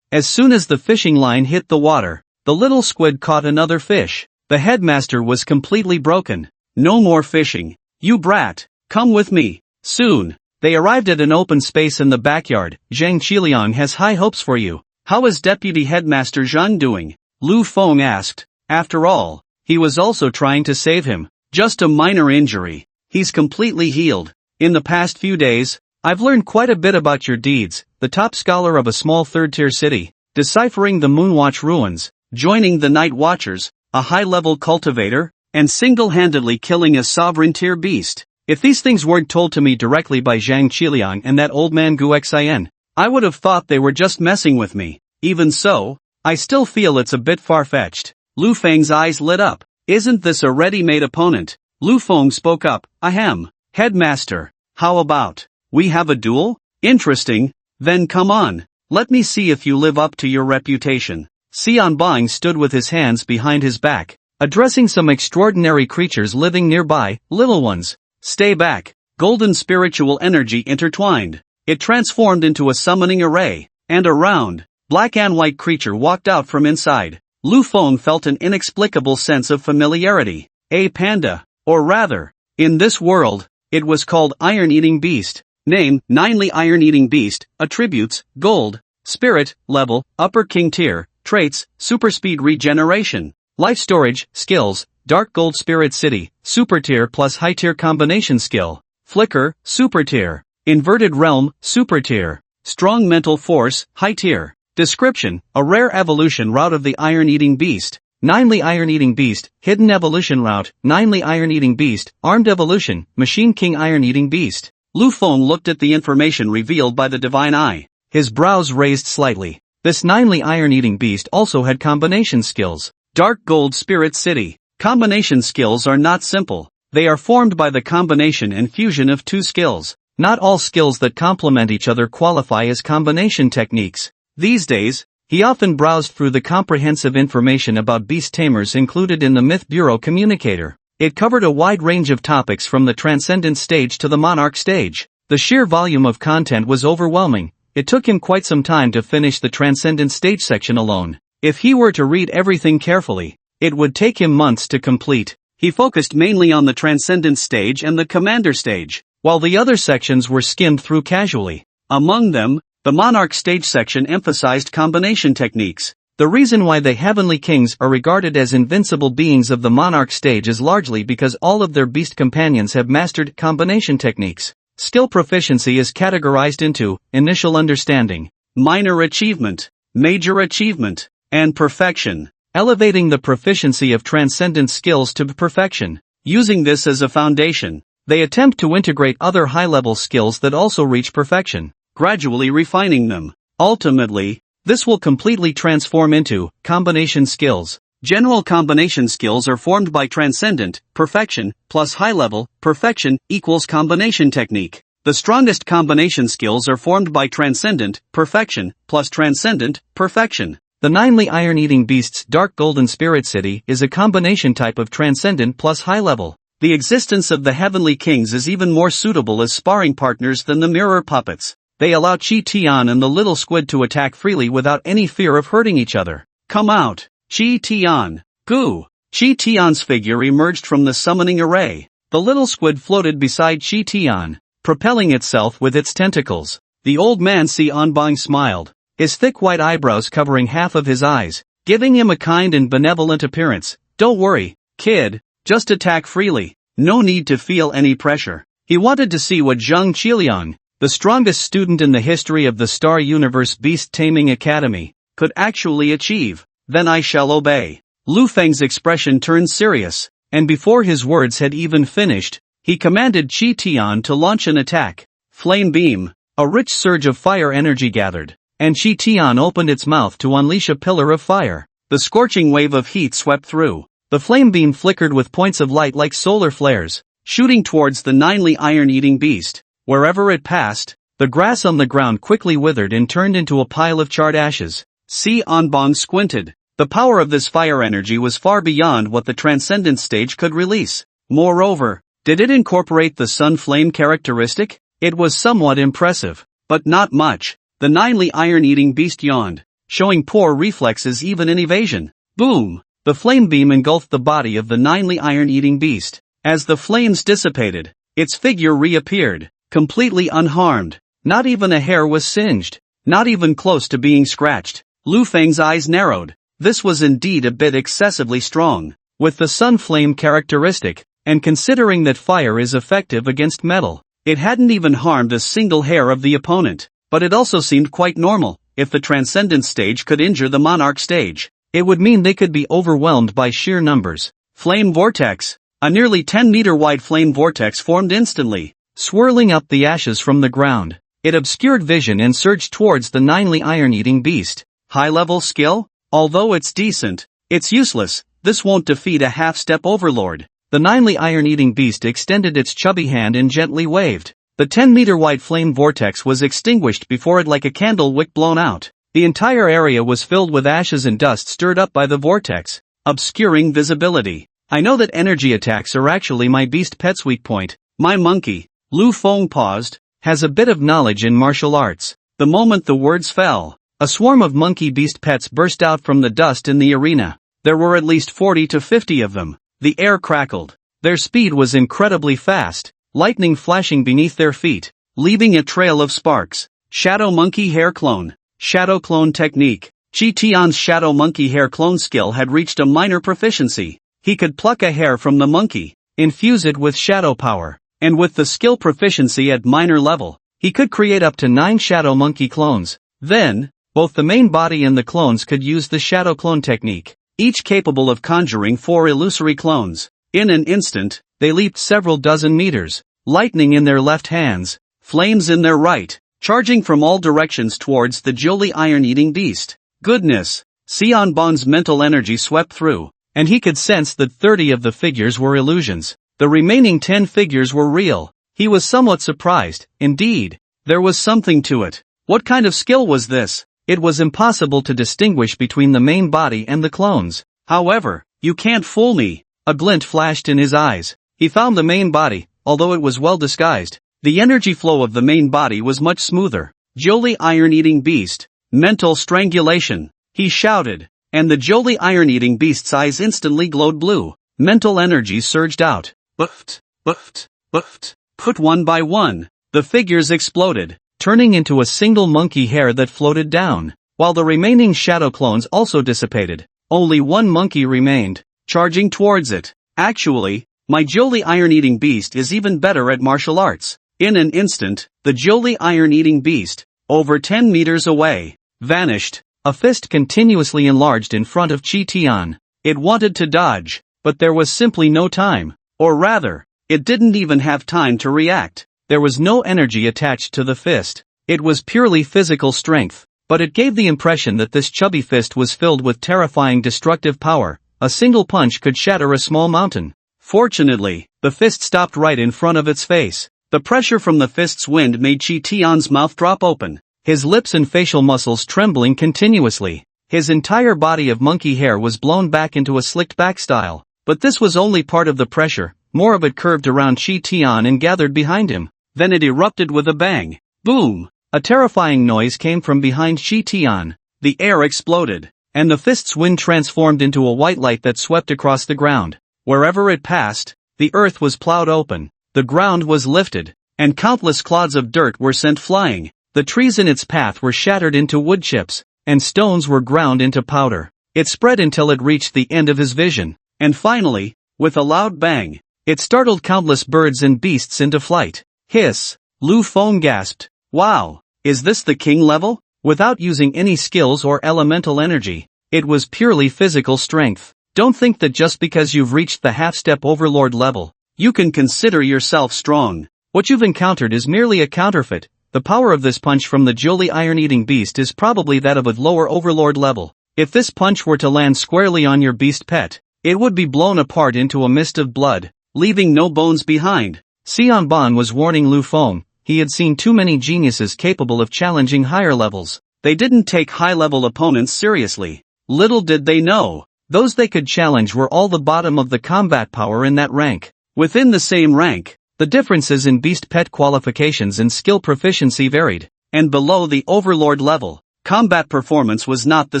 As soon as the fishing line hit the water, the little squid caught another fish. The headmaster was completely broken. No more fishing. You brat. Come with me. Soon. They arrived at an open space in the backyard. Zhang Qiliang has high hopes for you. How is Deputy Headmaster Zhang doing? Lu Feng asked. After all, he was also trying to save him. Just a minor injury. He's completely healed. In the past few days, I've learned quite a bit about your deeds. The top scholar of a small third-tier city, deciphering the Moonwatch ruins, joining the Night Watchers, a high-level cultivator, and single-handedly killing a sovereign-tier beast. If these things weren't told to me directly by Zhang Qiliang and that old man Gu Xian, I would have thought they were just messing with me. Even so, I still feel it's a bit far-fetched. Lu Feng's eyes lit up. Isn't this a ready-made opponent? Lu Feng spoke up. Ahem. Headmaster. How about we have a duel? Interesting. Then come on. Let me see if you live up to your reputation. Xian Bang stood with his hands behind his back, addressing some extraordinary creatures living nearby. Little ones, stay back. Golden spiritual energy intertwined. It transformed into a summoning array, and a round, black and white creature walked out from inside. Lu Feng felt an inexplicable sense of familiarity. A panda, or rather, in this world, it was called Iron-Eating Beast. Name, Ninely Iron-Eating Beast. Attributes, Gold. Spirit, Level, Upper King Tier. Traits, Super Speed Regeneration. Life Storage, Skills, Dark Gold Spirit City, Super Tier plus High Tier Combination Skill. Flicker, Super Tier. Inverted Realm, Super Tier. Strong Mental Force, High Tier. Description, a rare evolution route of the Iron-Eating Beast. Ninely Iron-Eating Beast, Hidden Evolution Route. Ninely Iron-Eating Beast, Armed Evolution, Machine King Iron-Eating Beast. Lu Feng looked at the information revealed by the Divine Eye. His brows raised slightly. This Ninely Iron-Eating Beast also had combination skills. Dark Gold Spirit City. Combination skills are not simple. They are formed by the combination and fusion of two skills. Not all skills that complement each other qualify as combination techniques. These days, he often browsed through the comprehensive information about beast tamers included in the Myth Bureau Communicator. It covered a wide range of topics from the Transcendent stage to the Monarch stage. The sheer volume of content was overwhelming. It took him quite some time to finish the Transcendent stage section alone. If he were to read everything carefully, it would take him months to complete. He focused mainly on the Transcendent stage and the Commander stage, while the other sections were skimmed through casually. Among them, the Monarch stage section emphasized combination techniques. The reason why the Heavenly Kings are regarded as invincible beings of the Monarch stage is largely because all of their beast companions have mastered combination techniques. Skill proficiency is categorized into initial understanding, minor achievement, major achievement, and perfection. Elevating the proficiency of transcendent skills to perfection. Using this as a foundation, they attempt to integrate other high-level skills that also reach perfection, gradually refining them. Ultimately, this will completely transform into combination skills. General combination skills are formed by transcendent, perfection, plus high-level, perfection, equals combination technique. The strongest combination skills are formed by transcendent, perfection, plus transcendent, perfection. The Ninely Iron-Eating Beast's Dark Golden Spirit City is a combination type of transcendent plus high-level. The existence of the Heavenly Kings is even more suitable as sparring partners than the mirror puppets. They allow Chi Tian and the little squid to attack freely without any fear of hurting each other. Come out, Chi Tian. Gu. Chi Tian's figure emerged from the summoning array. The little squid floated beside Chi Tian, propelling itself with its tentacles. The old man Xianbang smiled, his thick white eyebrows covering half of his eyes, giving him a kind and benevolent appearance. Don't worry, kid, just attack freely. No need to feel any pressure. He wanted to see what Zhang Qiliang, the strongest student in the history of the Star Universe Beast Taming Academy, could actually achieve. Then I shall obey. Lu Feng's expression turned serious, and before his words had even finished, He commanded Chi Tian to launch an attack. Flame beam. A rich surge of fire energy gathered, and Chi Tian opened its mouth to unleash a pillar of fire. The scorching wave of heat swept through. The flame beam flickered with points of light like solar flares, shooting towards the ninely iron-eating beast. Wherever it passed, the grass on the ground quickly withered and turned into a pile of charred ashes. Si Anbong squinted. The power of this fire energy was far beyond what the Transcendence stage could release. Moreover, did it incorporate the sun flame characteristic? It was somewhat impressive, but not much. The ninely iron-eating beast yawned, showing poor reflexes even in evasion. Boom! The flame beam engulfed the body of the ninely iron-eating beast. As the flames dissipated, its figure reappeared, completely unharmed. Not even a hair was singed, not even close to being scratched. Lu Feng's eyes narrowed. This was indeed a bit excessively strong. With the sun flame characteristic, and considering that fire is effective against metal, it hadn't even harmed a single hair of the opponent. But it also seemed quite normal. If the Transcendence stage could injure the Monarch stage, it would mean they could be overwhelmed by sheer numbers. Flame vortex. A nearly 10-meter wide flame vortex formed instantly, swirling up the ashes from the ground. It obscured vision and surged towards the ninely iron-eating beast. High-level skill? Although it's decent, it's useless. This won't defeat a half-step overlord. The ninely iron-eating beast extended its chubby hand and gently waved. The 10-meter wide flame vortex was extinguished before it like a candle wick blown out. The entire area was filled with ashes and dust stirred up by the vortex, obscuring visibility. I know that energy attacks are actually my beast pet's weak point. My monkey, Lu Feng paused, has a bit of knowledge in martial arts. The moment the words fell, a swarm of monkey beast pets burst out from the dust in the arena. There were at least 40 to 50 of them. The air crackled. Their speed was incredibly fast, lightning flashing beneath their feet, leaving a trail of sparks. Shadow monkey hair clone. Shadow clone technique. Chi Tian's shadow monkey hair clone skill had reached a minor proficiency. He could pluck a hair from the monkey, infuse it with shadow power, and with the skill proficiency at minor level, he could create up to 9 shadow monkey clones. Then, both the main body and the clones could use the shadow clone technique, each capable of conjuring 4 illusory clones. In an instant, they leaped several dozen meters, lightning in their left hands, flames in their right, charging from all directions towards the jolly iron-eating beast. Goodness! Xian Bon's mental energy swept through, and he could sense that 30 of the figures were illusions. The remaining 10 figures were real. He was somewhat surprised. Indeed, there was something to it. What kind of skill was this? It was impossible to distinguish between the main body and the clones. However, you can't fool me. A glint flashed in his eyes. He found the main body, although it was well disguised. The energy flow of the main body was much smoother. Jolly iron-eating beast. Mental strangulation. He shouted, and the jolly iron-eating beast's eyes instantly glowed blue. Mental energy surged out. Buffed, buffed, buffed. Put one by one. The figures exploded, turning into a single monkey hair that floated down, while the remaining shadow clones also dissipated. Only one monkey remained, charging towards it. Actually, my jolly iron-eating beast is even better at martial arts. In an instant, the jolly iron-eating beast, over 10 meters away, vanished. A fist continuously enlarged in front of Chi Tian. It wanted to dodge, but there was simply no time. Or rather, it didn't even have time to react. There was no energy attached to the fist. It was purely physical strength, but it gave the impression that this chubby fist was filled with terrifying destructive power. A single punch could shatter a small mountain. Fortunately, the fist stopped right in front of its face. The pressure from the fist's wind made Chi Tian's mouth drop open, his lips and facial muscles trembling continuously. His entire body of monkey hair was blown back into a slicked back style. But this was only part of the pressure. More of it curved around Chi Tian and gathered behind him. Then it erupted with a bang. Boom! A terrifying noise came from behind Chi Tian. The air exploded, and the fist's wind transformed into a white light that swept across the ground. Wherever it passed, the earth was plowed open, the ground was lifted, and countless clods of dirt were sent flying. The trees in its path were shattered into wood chips, and stones were ground into powder. It spread until it reached the end of his vision. And finally, with a loud bang, it startled countless birds and beasts into flight. Hiss! Lu Feng gasped. Wow! Is this the king level? Without using any skills or elemental energy, it was purely physical strength. Don't think that just because you've reached the half-step overlord level, you can consider yourself strong. What you've encountered is merely a counterfeit. The power of this punch from the Jolly Iron-Eating Beast is probably that of a lower overlord level. If this punch were to land squarely on your beast pet, it would be blown apart into a mist of blood, leaving no bones behind. Xianbon was warning Lu Feng. He had seen too many geniuses capable of challenging higher levels. They didn't take high-level opponents seriously. Little did they know, those they could challenge were all the bottom of the combat power in that rank. Within the same rank, the differences in beast pet qualifications and skill proficiency varied, and below the overlord level, combat performance was not the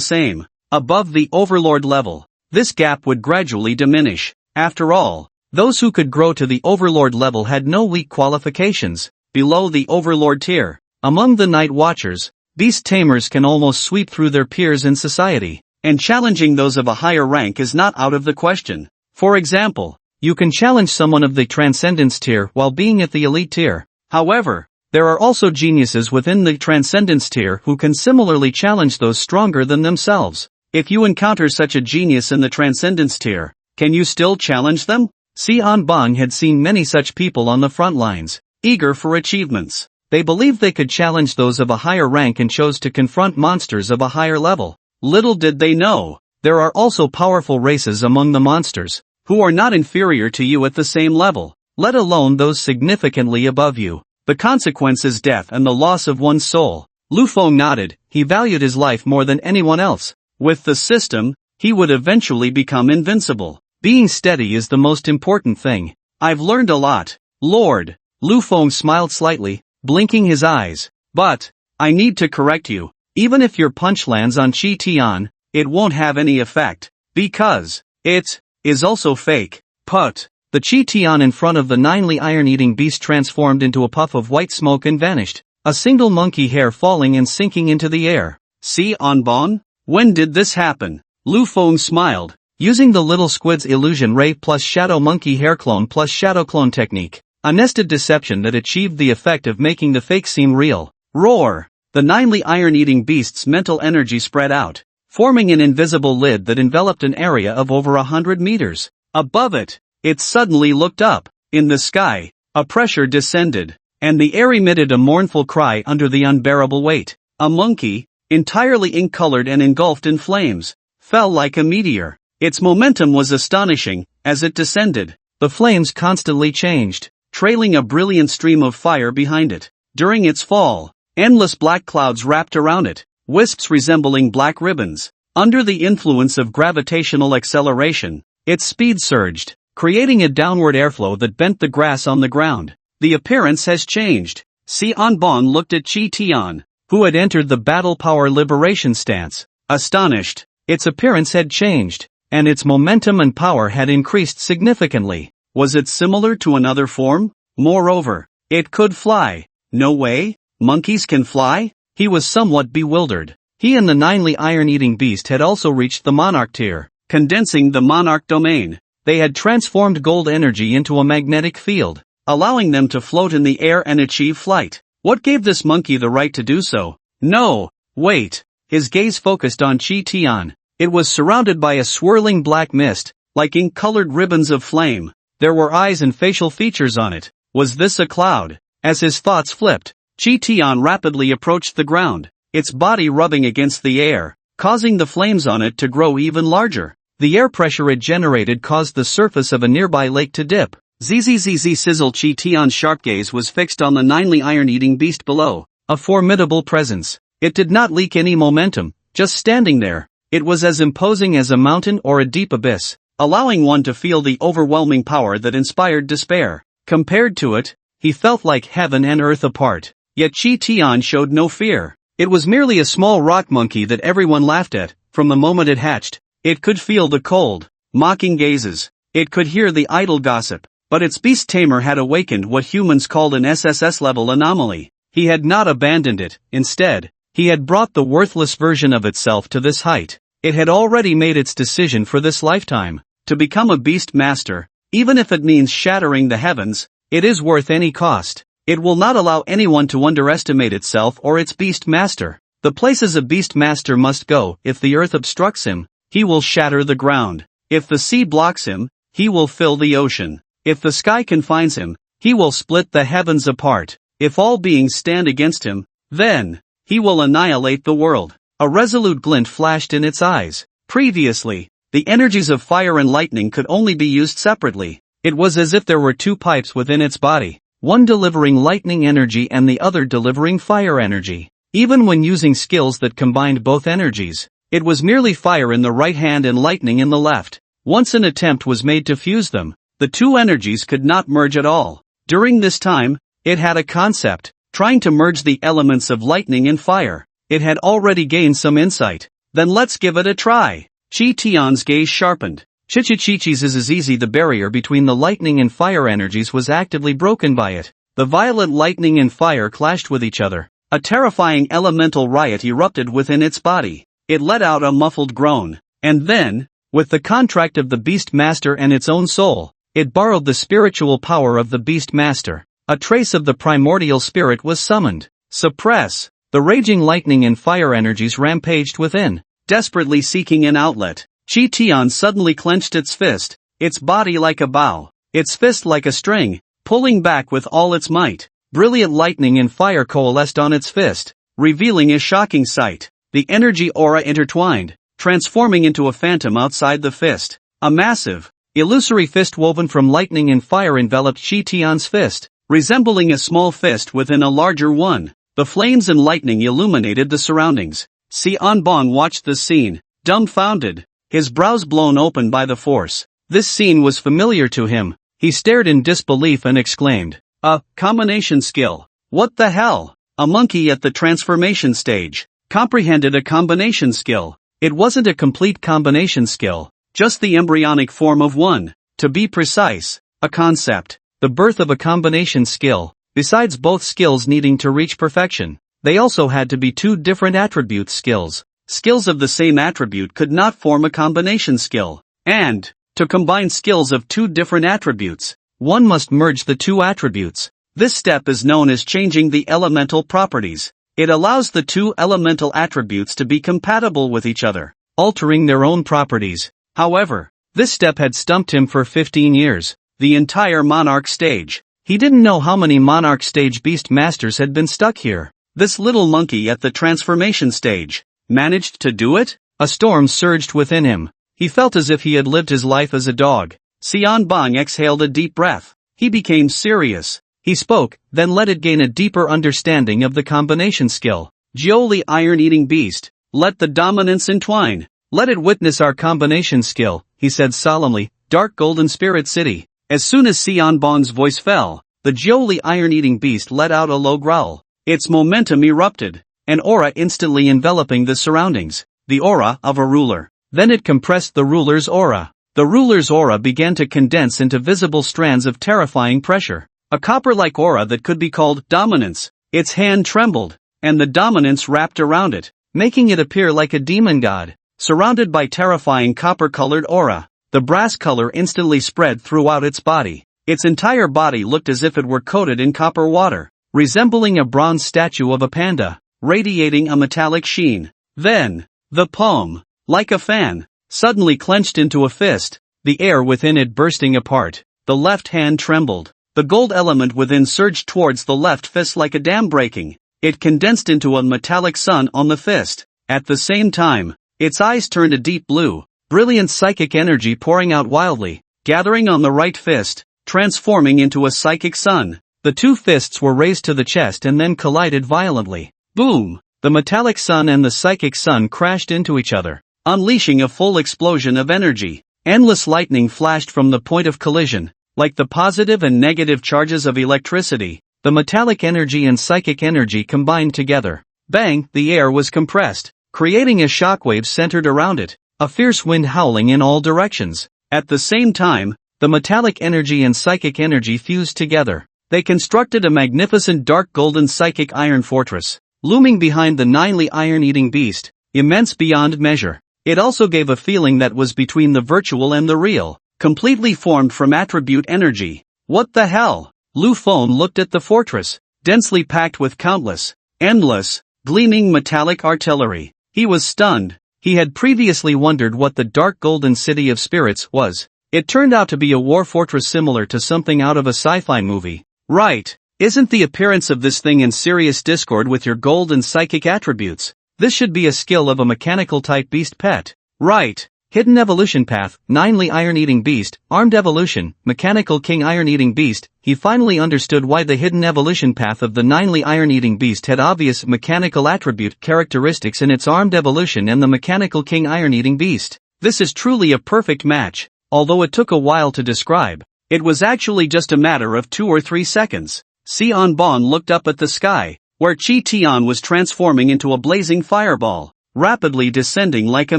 same. Above the overlord level, this gap would gradually diminish. After all, those who could grow to the overlord level had no weak qualifications. Below the overlord tier, among the night watchers, beast tamers can almost sweep through their peers in society, and challenging those of a higher rank is not out of the question. For example, you can challenge someone of the Transcendence tier while being at the Elite tier. However, there are also geniuses within the Transcendence tier who can similarly challenge those stronger than themselves. If you encounter such a genius in the Transcendence tier, can you still challenge them? Xianbon had seen many such people on the front lines, eager for achievements. They believed they could challenge those of a higher rank and chose to confront monsters of a higher level. Little did they know, there are also powerful races among the monsters, who are not inferior to you at the same level, let alone those significantly above you. The consequence is death and the loss of one's soul. Lu Feng nodded. He valued his life more than anyone else. With the system, he would eventually become invincible. Being steady is the most important thing. I've learned a lot, Lord. Lu Feng smiled slightly, blinking his eyes. But, I need to correct you. Even if your punch lands on Chi Tian, it won't have any effect. Because, it is also fake. Put. The Chi Tian in front of the ninely iron-eating beast transformed into a puff of white smoke and vanished. A single monkey hair falling and sinking into the air. Xianbon? When did this happen? Lu Feng smiled. Using the little squid's illusion ray plus shadow monkey hair clone plus shadow clone technique. A nested deception that achieved the effect of making the fake seem real. Roar! The ninely iron-eating beast's mental energy spread out, forming an invisible lid that enveloped an area of over 100 meters. Above it, it suddenly looked up. In the sky, a pressure descended, and the air emitted a mournful cry under the unbearable weight. A monkey, entirely ink-colored and engulfed in flames, fell like a meteor. Its momentum was astonishing. As it descended, the flames constantly changed, trailing a brilliant stream of fire behind it. During its fall, endless black clouds wrapped around it, wisps resembling black ribbons. Under the influence of gravitational acceleration, its speed surged, creating a downward airflow that bent the grass on the ground. The appearance has changed. Xianbon looked at Chi Tian, who had entered the battle power liberation stance. Astonished, its appearance had changed, and its momentum and power had increased significantly. Was it similar to another form? Moreover, it could fly. No way? Monkeys can fly? He was somewhat bewildered. He and the ninely iron-eating beast had also reached the Monarch tier, condensing the Monarch domain. They had transformed gold energy into a magnetic field, allowing them to float in the air and achieve flight. What gave this monkey the right to do so? No, wait. His gaze focused on Chi Tian. It was surrounded by a swirling black mist, like ink-colored ribbons of flame. There were eyes and facial features on it. Was this a cloud? As his thoughts flipped, Chi Tian rapidly approached the ground, its body rubbing against the air, causing the flames on it to grow even larger. The air pressure it generated caused the surface of a nearby lake to dip. Zzz sizzle. Chi Tian's sharp gaze was fixed on the ninely iron-eating beast below. A formidable presence. It did not leak any momentum, just standing there. It was as imposing as a mountain or a deep abyss, allowing one to feel the overwhelming power that inspired despair. Compared to it, he felt like heaven and earth apart. Yet Chi Tian showed no fear. It was merely a small rock monkey that everyone laughed at. From the moment it hatched, it could feel the cold, mocking gazes. It could hear the idle gossip. But its beast tamer had awakened what humans called an Ssslevel anomaly. He had not abandoned it. Instead, he had brought the worthless version of itself to this height. It had already made its decision for this lifetime. To become a beast master, even if it means shattering the heavens, it is worth any cost. It will not allow anyone to underestimate itself or its beast master. The places a beast master must go. If the earth obstructs him, he will shatter the ground. If the sea blocks him, he will fill the ocean. If the sky confines him, he will split the heavens apart. If all beings stand against him, then he will annihilate the world. A resolute glint flashed in its eyes. Previously, the energies of fire and lightning could only be used separately. It was as if there were two pipes within its body, one delivering lightning energy and the other delivering fire energy. Even when using skills that combined both energies, it was merely fire in the right hand and lightning in the left. Once an attempt was made to fuse them, the two energies could not merge at all. During this time, it had a concept, trying to merge the elements of lightning and fire. It had already gained some insight. Then let's give it a try. Chi Tian's gaze sharpened. Chichichichi's is easy. The barrier between the lightning and fire energies was actively broken by it. The violent lightning and fire clashed with each other. A terrifying elemental riot erupted within its body. It let out a muffled groan. And then, with the contract of the Beast Master and its own soul, it borrowed the spiritual power of the Beast Master. A trace of the primordial spirit was summoned. Suppress. The raging lightning and fire energies rampaged within, desperately seeking an outlet. Chi Tian suddenly clenched its fist, its body like a bow, its fist like a string, pulling back with all its might. Brilliant lightning and fire coalesced on its fist, revealing a shocking sight. The energy aura intertwined, transforming into a phantom outside the fist. A massive, illusory fist woven from lightning and fire enveloped Chi Tian's fist, resembling a small fist within a larger one. The flames and lightning illuminated the surroundings. Xianbong watched the scene, dumbfounded, his brows blown open by the force. This scene was familiar to him. He stared in disbelief and exclaimed, "A combination skill. What the hell?" A monkey at the transformation stage comprehended a combination skill. It wasn't a complete combination skill, just the embryonic form of one. To be precise, a concept, the birth of a combination skill. Besides both skills needing to reach perfection, they also had to be two different attribute skills. Skills of the same attribute could not form a combination skill. And, to combine skills of two different attributes, one must merge the two attributes. This step is known as changing the elemental properties. It allows the two elemental attributes to be compatible with each other, altering their own properties. However, this step had stumped him for 15 years, the entire Monarch stage. He didn't know how many Monarch stage Beast Masters had been stuck here. This little monkey at the transformation stage managed to do it? A storm surged within him. He felt as if he had lived his life as a dog. Xianbong exhaled a deep breath. He became serious. He spoke, then let it gain a deeper understanding of the combination skill. Jiuli Iron-Eating Beast, let the dominance entwine. Let it witness our combination skill, he said solemnly. Dark Golden Spirit City. As soon as Xianbong's voice fell, the Jiuli Iron-Eating Beast let out a low growl. Its momentum erupted, an aura instantly enveloping the surroundings, the aura of a ruler. Then it compressed the ruler's aura. The ruler's aura began to condense into visible strands of terrifying pressure. A copper-like aura that could be called dominance. Its hand trembled, and the dominance wrapped around it, making it appear like a demon god. Surrounded by terrifying copper-colored aura, the brass color instantly spread throughout its body. Its entire body looked as if it were coated in copper water, resembling a bronze statue of a panda, radiating a metallic sheen. Then, the palm, like a fan, suddenly clenched into a fist, the air within it bursting apart. The left hand trembled. The gold element within surged towards the left fist like a dam breaking. It condensed into a metallic sun on the fist. At the same time, its eyes turned a deep blue, brilliant psychic energy pouring out wildly, gathering on the right fist, transforming into a psychic sun. The two fists were raised to the chest and then collided violently. Boom! The metallic sun and the psychic sun crashed into each other, unleashing a full explosion of energy. Endless lightning flashed from the point of collision, like the positive and negative charges of electricity. The metallic energy and psychic energy combined together. Bang! The air was compressed, creating a shockwave centered around it, a fierce wind howling in all directions. At the same time, the metallic energy and psychic energy fused together. They constructed a magnificent dark golden psychic iron fortress, looming behind the Ninely Iron-Eating Beast, immense beyond measure. It also gave a feeling that was between the virtual and the real, completely formed from attribute energy. What the hell? Lu Feng looked at the fortress, densely packed with countless, endless, gleaming metallic artillery. He was stunned. He had previously wondered what the Dark Golden City of Spirits was. It turned out to be a war fortress similar to something out of a sci-fi movie. Right. Isn't the appearance of this thing in serious discord with your gold and psychic attributes? This should be a skill of a mechanical type beast pet. Right. Hidden evolution path, Ninely Iron-Eating Beast, Armed Evolution, Mechanical King Iron-Eating Beast. He finally understood why the hidden evolution path of the Ninely Iron-Eating Beast had obvious mechanical attribute characteristics in its Armed Evolution and the Mechanical King Iron-Eating Beast. This is truly a perfect match. Although it took a while to describe, it was actually just a matter of 2 or 3 seconds. Sion Bon looked up at the sky, where Chi Tian was transforming into a blazing fireball, rapidly descending like a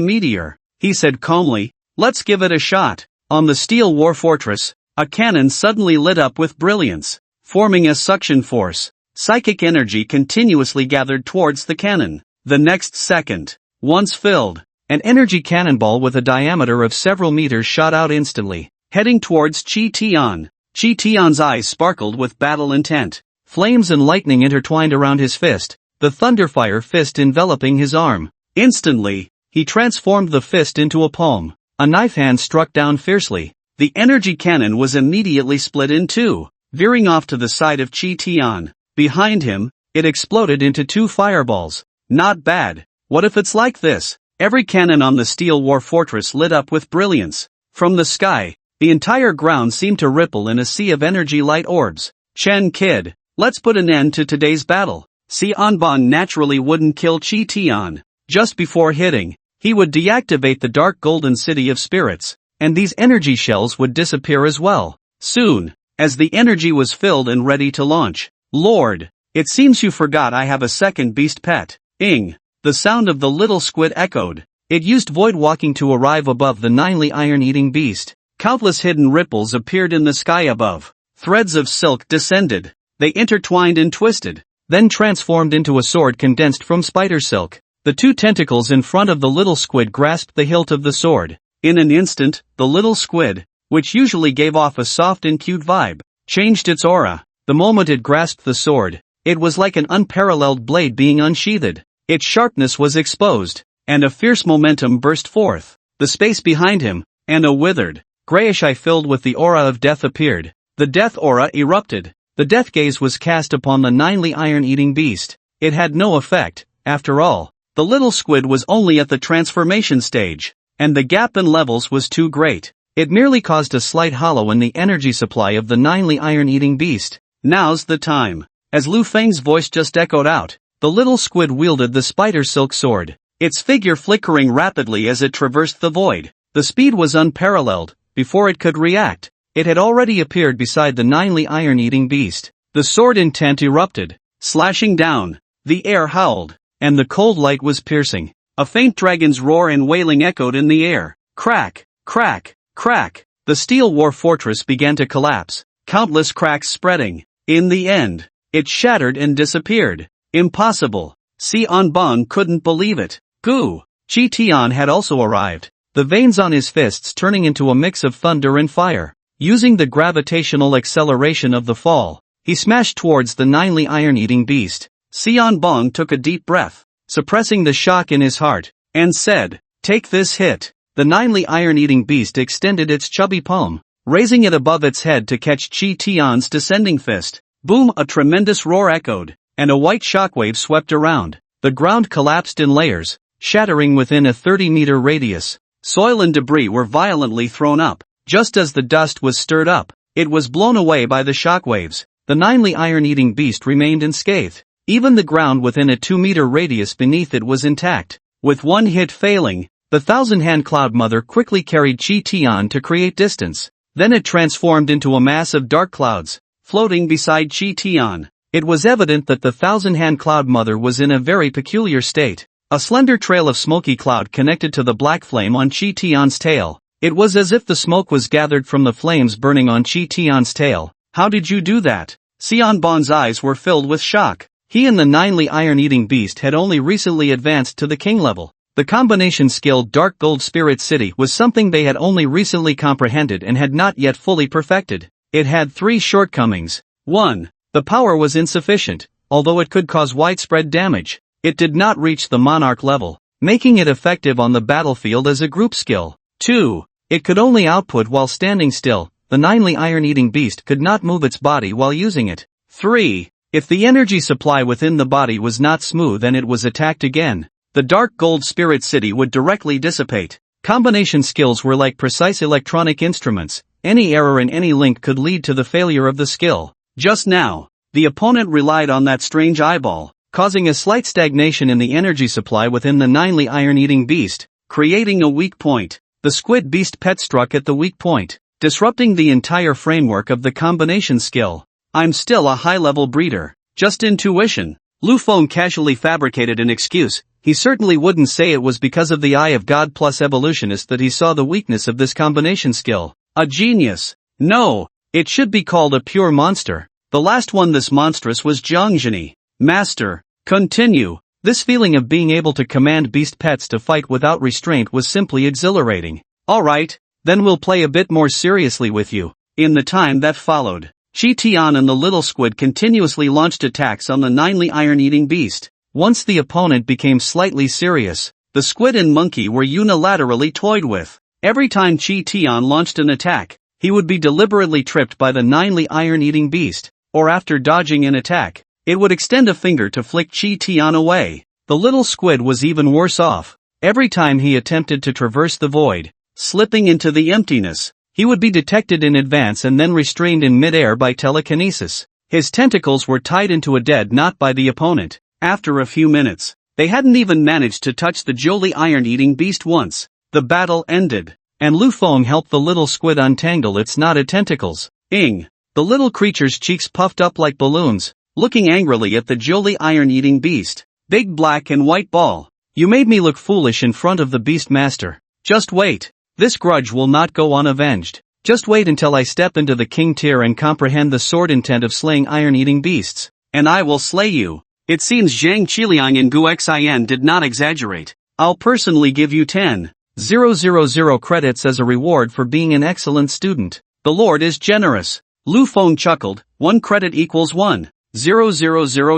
meteor. He said calmly, "Let's give it a shot." On the steel war fortress, a cannon suddenly lit up with brilliance, forming a suction force. Psychic energy continuously gathered towards the cannon. The next second, once filled, an energy cannonball with a diameter of several meters shot out instantly, heading towards Chi Tian. Chi Tian's eyes sparkled with battle intent. Flames and lightning intertwined around his fist, the thunderfire fist enveloping his arm. Instantly, he transformed the fist into a palm. A knife hand struck down fiercely. The energy cannon was immediately split in two, veering off to the side of Chi Tian. Behind him, it exploded into 2 fireballs. Not bad. What if it's like this? Every cannon on the steel war fortress lit up with brilliance. From the sky, the entire ground seemed to ripple in a sea of energy light orbs. Chen kid, let's put an end to today's battle. Sion Bon naturally wouldn't kill Chi Tian. Just before hitting, he would deactivate the dark golden city of spirits, and these energy shells would disappear as well. Soon, as the energy was filled and ready to launch. Lord, it seems you forgot I have a second beast pet. Ing. The sound of the little squid echoed. It used void walking to arrive above the Ninely Iron-Eating Beast. Countless hidden ripples appeared in the sky above. Threads of silk descended. They intertwined and twisted, then transformed into a sword condensed from spider silk. The 2 tentacles in front of the little squid grasped the hilt of the sword. In an instant, the little squid, which usually gave off a soft and cute vibe, changed its aura. The moment it grasped the sword, it was like an unparalleled blade being unsheathed. Its sharpness was exposed, and a fierce momentum burst forth. The space behind him, and a withered, grayish eye filled with the aura of death appeared. The death aura erupted. The death gaze was cast upon the Ninely Iron-Eating Beast. It had no effect, after all. The little squid was only at the transformation stage, and the gap in levels was too great. It merely caused a slight hollow in the energy supply of the Ninely Iron-Eating Beast. Now's the time. As Lu Feng's voice just echoed out, the little squid wielded the spider silk sword, its figure flickering rapidly as it traversed the void. The speed was unparalleled. Before it could react, it had already appeared beside the Ninely Iron-Eating Beast. The sword intent erupted, slashing down. The air howled, and the cold light was piercing. A faint dragon's roar and wailing echoed in the air. Crack, crack, crack. The steel war fortress began to collapse, countless cracks spreading. In the end, it shattered and disappeared. Impossible. Sion Bon couldn't believe it. Goo! Chi Tian had also arrived, the veins on his fists turning into a mix of thunder and fire. Using the gravitational acceleration of the fall, he smashed towards the Ninely Iron-Eating Beast. Sion Bon took a deep breath, suppressing the shock in his heart, and said, "Take this hit." The Ninely Iron-Eating Beast extended its chubby palm, raising it above its head to catch Chi Tian's descending fist. Boom! A tremendous roar echoed, and a white shockwave swept around. The ground collapsed in layers, shattering within a 30-meter radius. Soil and debris were violently thrown up. Just as the dust was stirred up, it was blown away by the shockwaves. The Ninely Iron-Eating Beast remained unscathed. Even the ground within a 2-meter radius beneath it was intact. With one hit failing, the thousand-hand Cloud Mother quickly carried Chi Tian to create distance. Then it transformed into a mass of dark clouds, floating beside Chi Tian. It was evident that the thousand-hand Cloud Mother was in a very peculiar state. A slender trail of smoky cloud connected to the black flame on Chi Tian's tail. It was as if the smoke was gathered from the flames burning on Chi Tian's tail. How did you do that? Sion Bon's eyes were filled with shock. He and the Ninely Iron-Eating Beast had only recently advanced to the king level. The combination skilled Dark Gold Spirit City was something they had only recently comprehended and had not yet fully perfected. It had 3 shortcomings. 1. The power was insufficient, although it could cause widespread damage. It did not reach the Monarch level, making it effective on the battlefield as a group skill. 2. It could only output while standing still. The ninely iron-eating beast could not move its body while using it. 3. If the energy supply within the body was not smooth and it was attacked again, the dark gold spirit city would directly dissipate. Combination skills were like precise electronic instruments. Any error in any link could lead to the failure of the skill. Just now, the opponent relied on that strange eyeball, causing a slight stagnation in the energy supply within the ninely iron-eating beast, creating a weak point. The squid beast pet struck at the weak point, disrupting the entire framework of the combination skill. I'm still a high-level breeder. Just intuition. Lu Feng casually fabricated an excuse. He certainly wouldn't say it was because of the Eye of God plus evolutionist that he saw the weakness of this combination skill. A genius. No, it should be called a pure monster. The last one this monstrous was Jiangjini. Master. Continue. This feeling of being able to command beast pets to fight without restraint was simply exhilarating. Alright, then we'll play a bit more seriously with you. In the time that followed, Chi Tian and the little squid continuously launched attacks on the ninely iron-eating beast. Once the opponent became slightly serious, the squid and monkey were unilaterally toyed with. Every time Chi Tian launched an attack, he would be deliberately tripped by the ninely iron-eating beast, or after dodging an attack, it would extend a finger to flick Chi Tian away. The little squid was even worse off. Every time he attempted to traverse the void, slipping into the emptiness, he would be detected in advance and then restrained in mid-air by telekinesis. His tentacles were tied into a dead knot by the opponent. After a few minutes, they hadn't even managed to touch the jolly iron-eating beast once. The battle ended, and Lu Feng helped the little squid untangle its knotted tentacles. The little creature's cheeks puffed up like balloons, looking angrily at the jolly iron-eating beast. Big black and white ball. You made me look foolish in front of the beast master. Just wait. This grudge will not go unavenged. Just wait until I step into the king tier and comprehend the sword intent of slaying iron-eating beasts. And I will slay you. It seems Zhang Qiliang and Gu Xin did not exaggerate. I'll personally give you 10,000 credits as a reward for being an excellent student. The Lord is generous. Lu Feng chuckled. 1 credit equals 1,000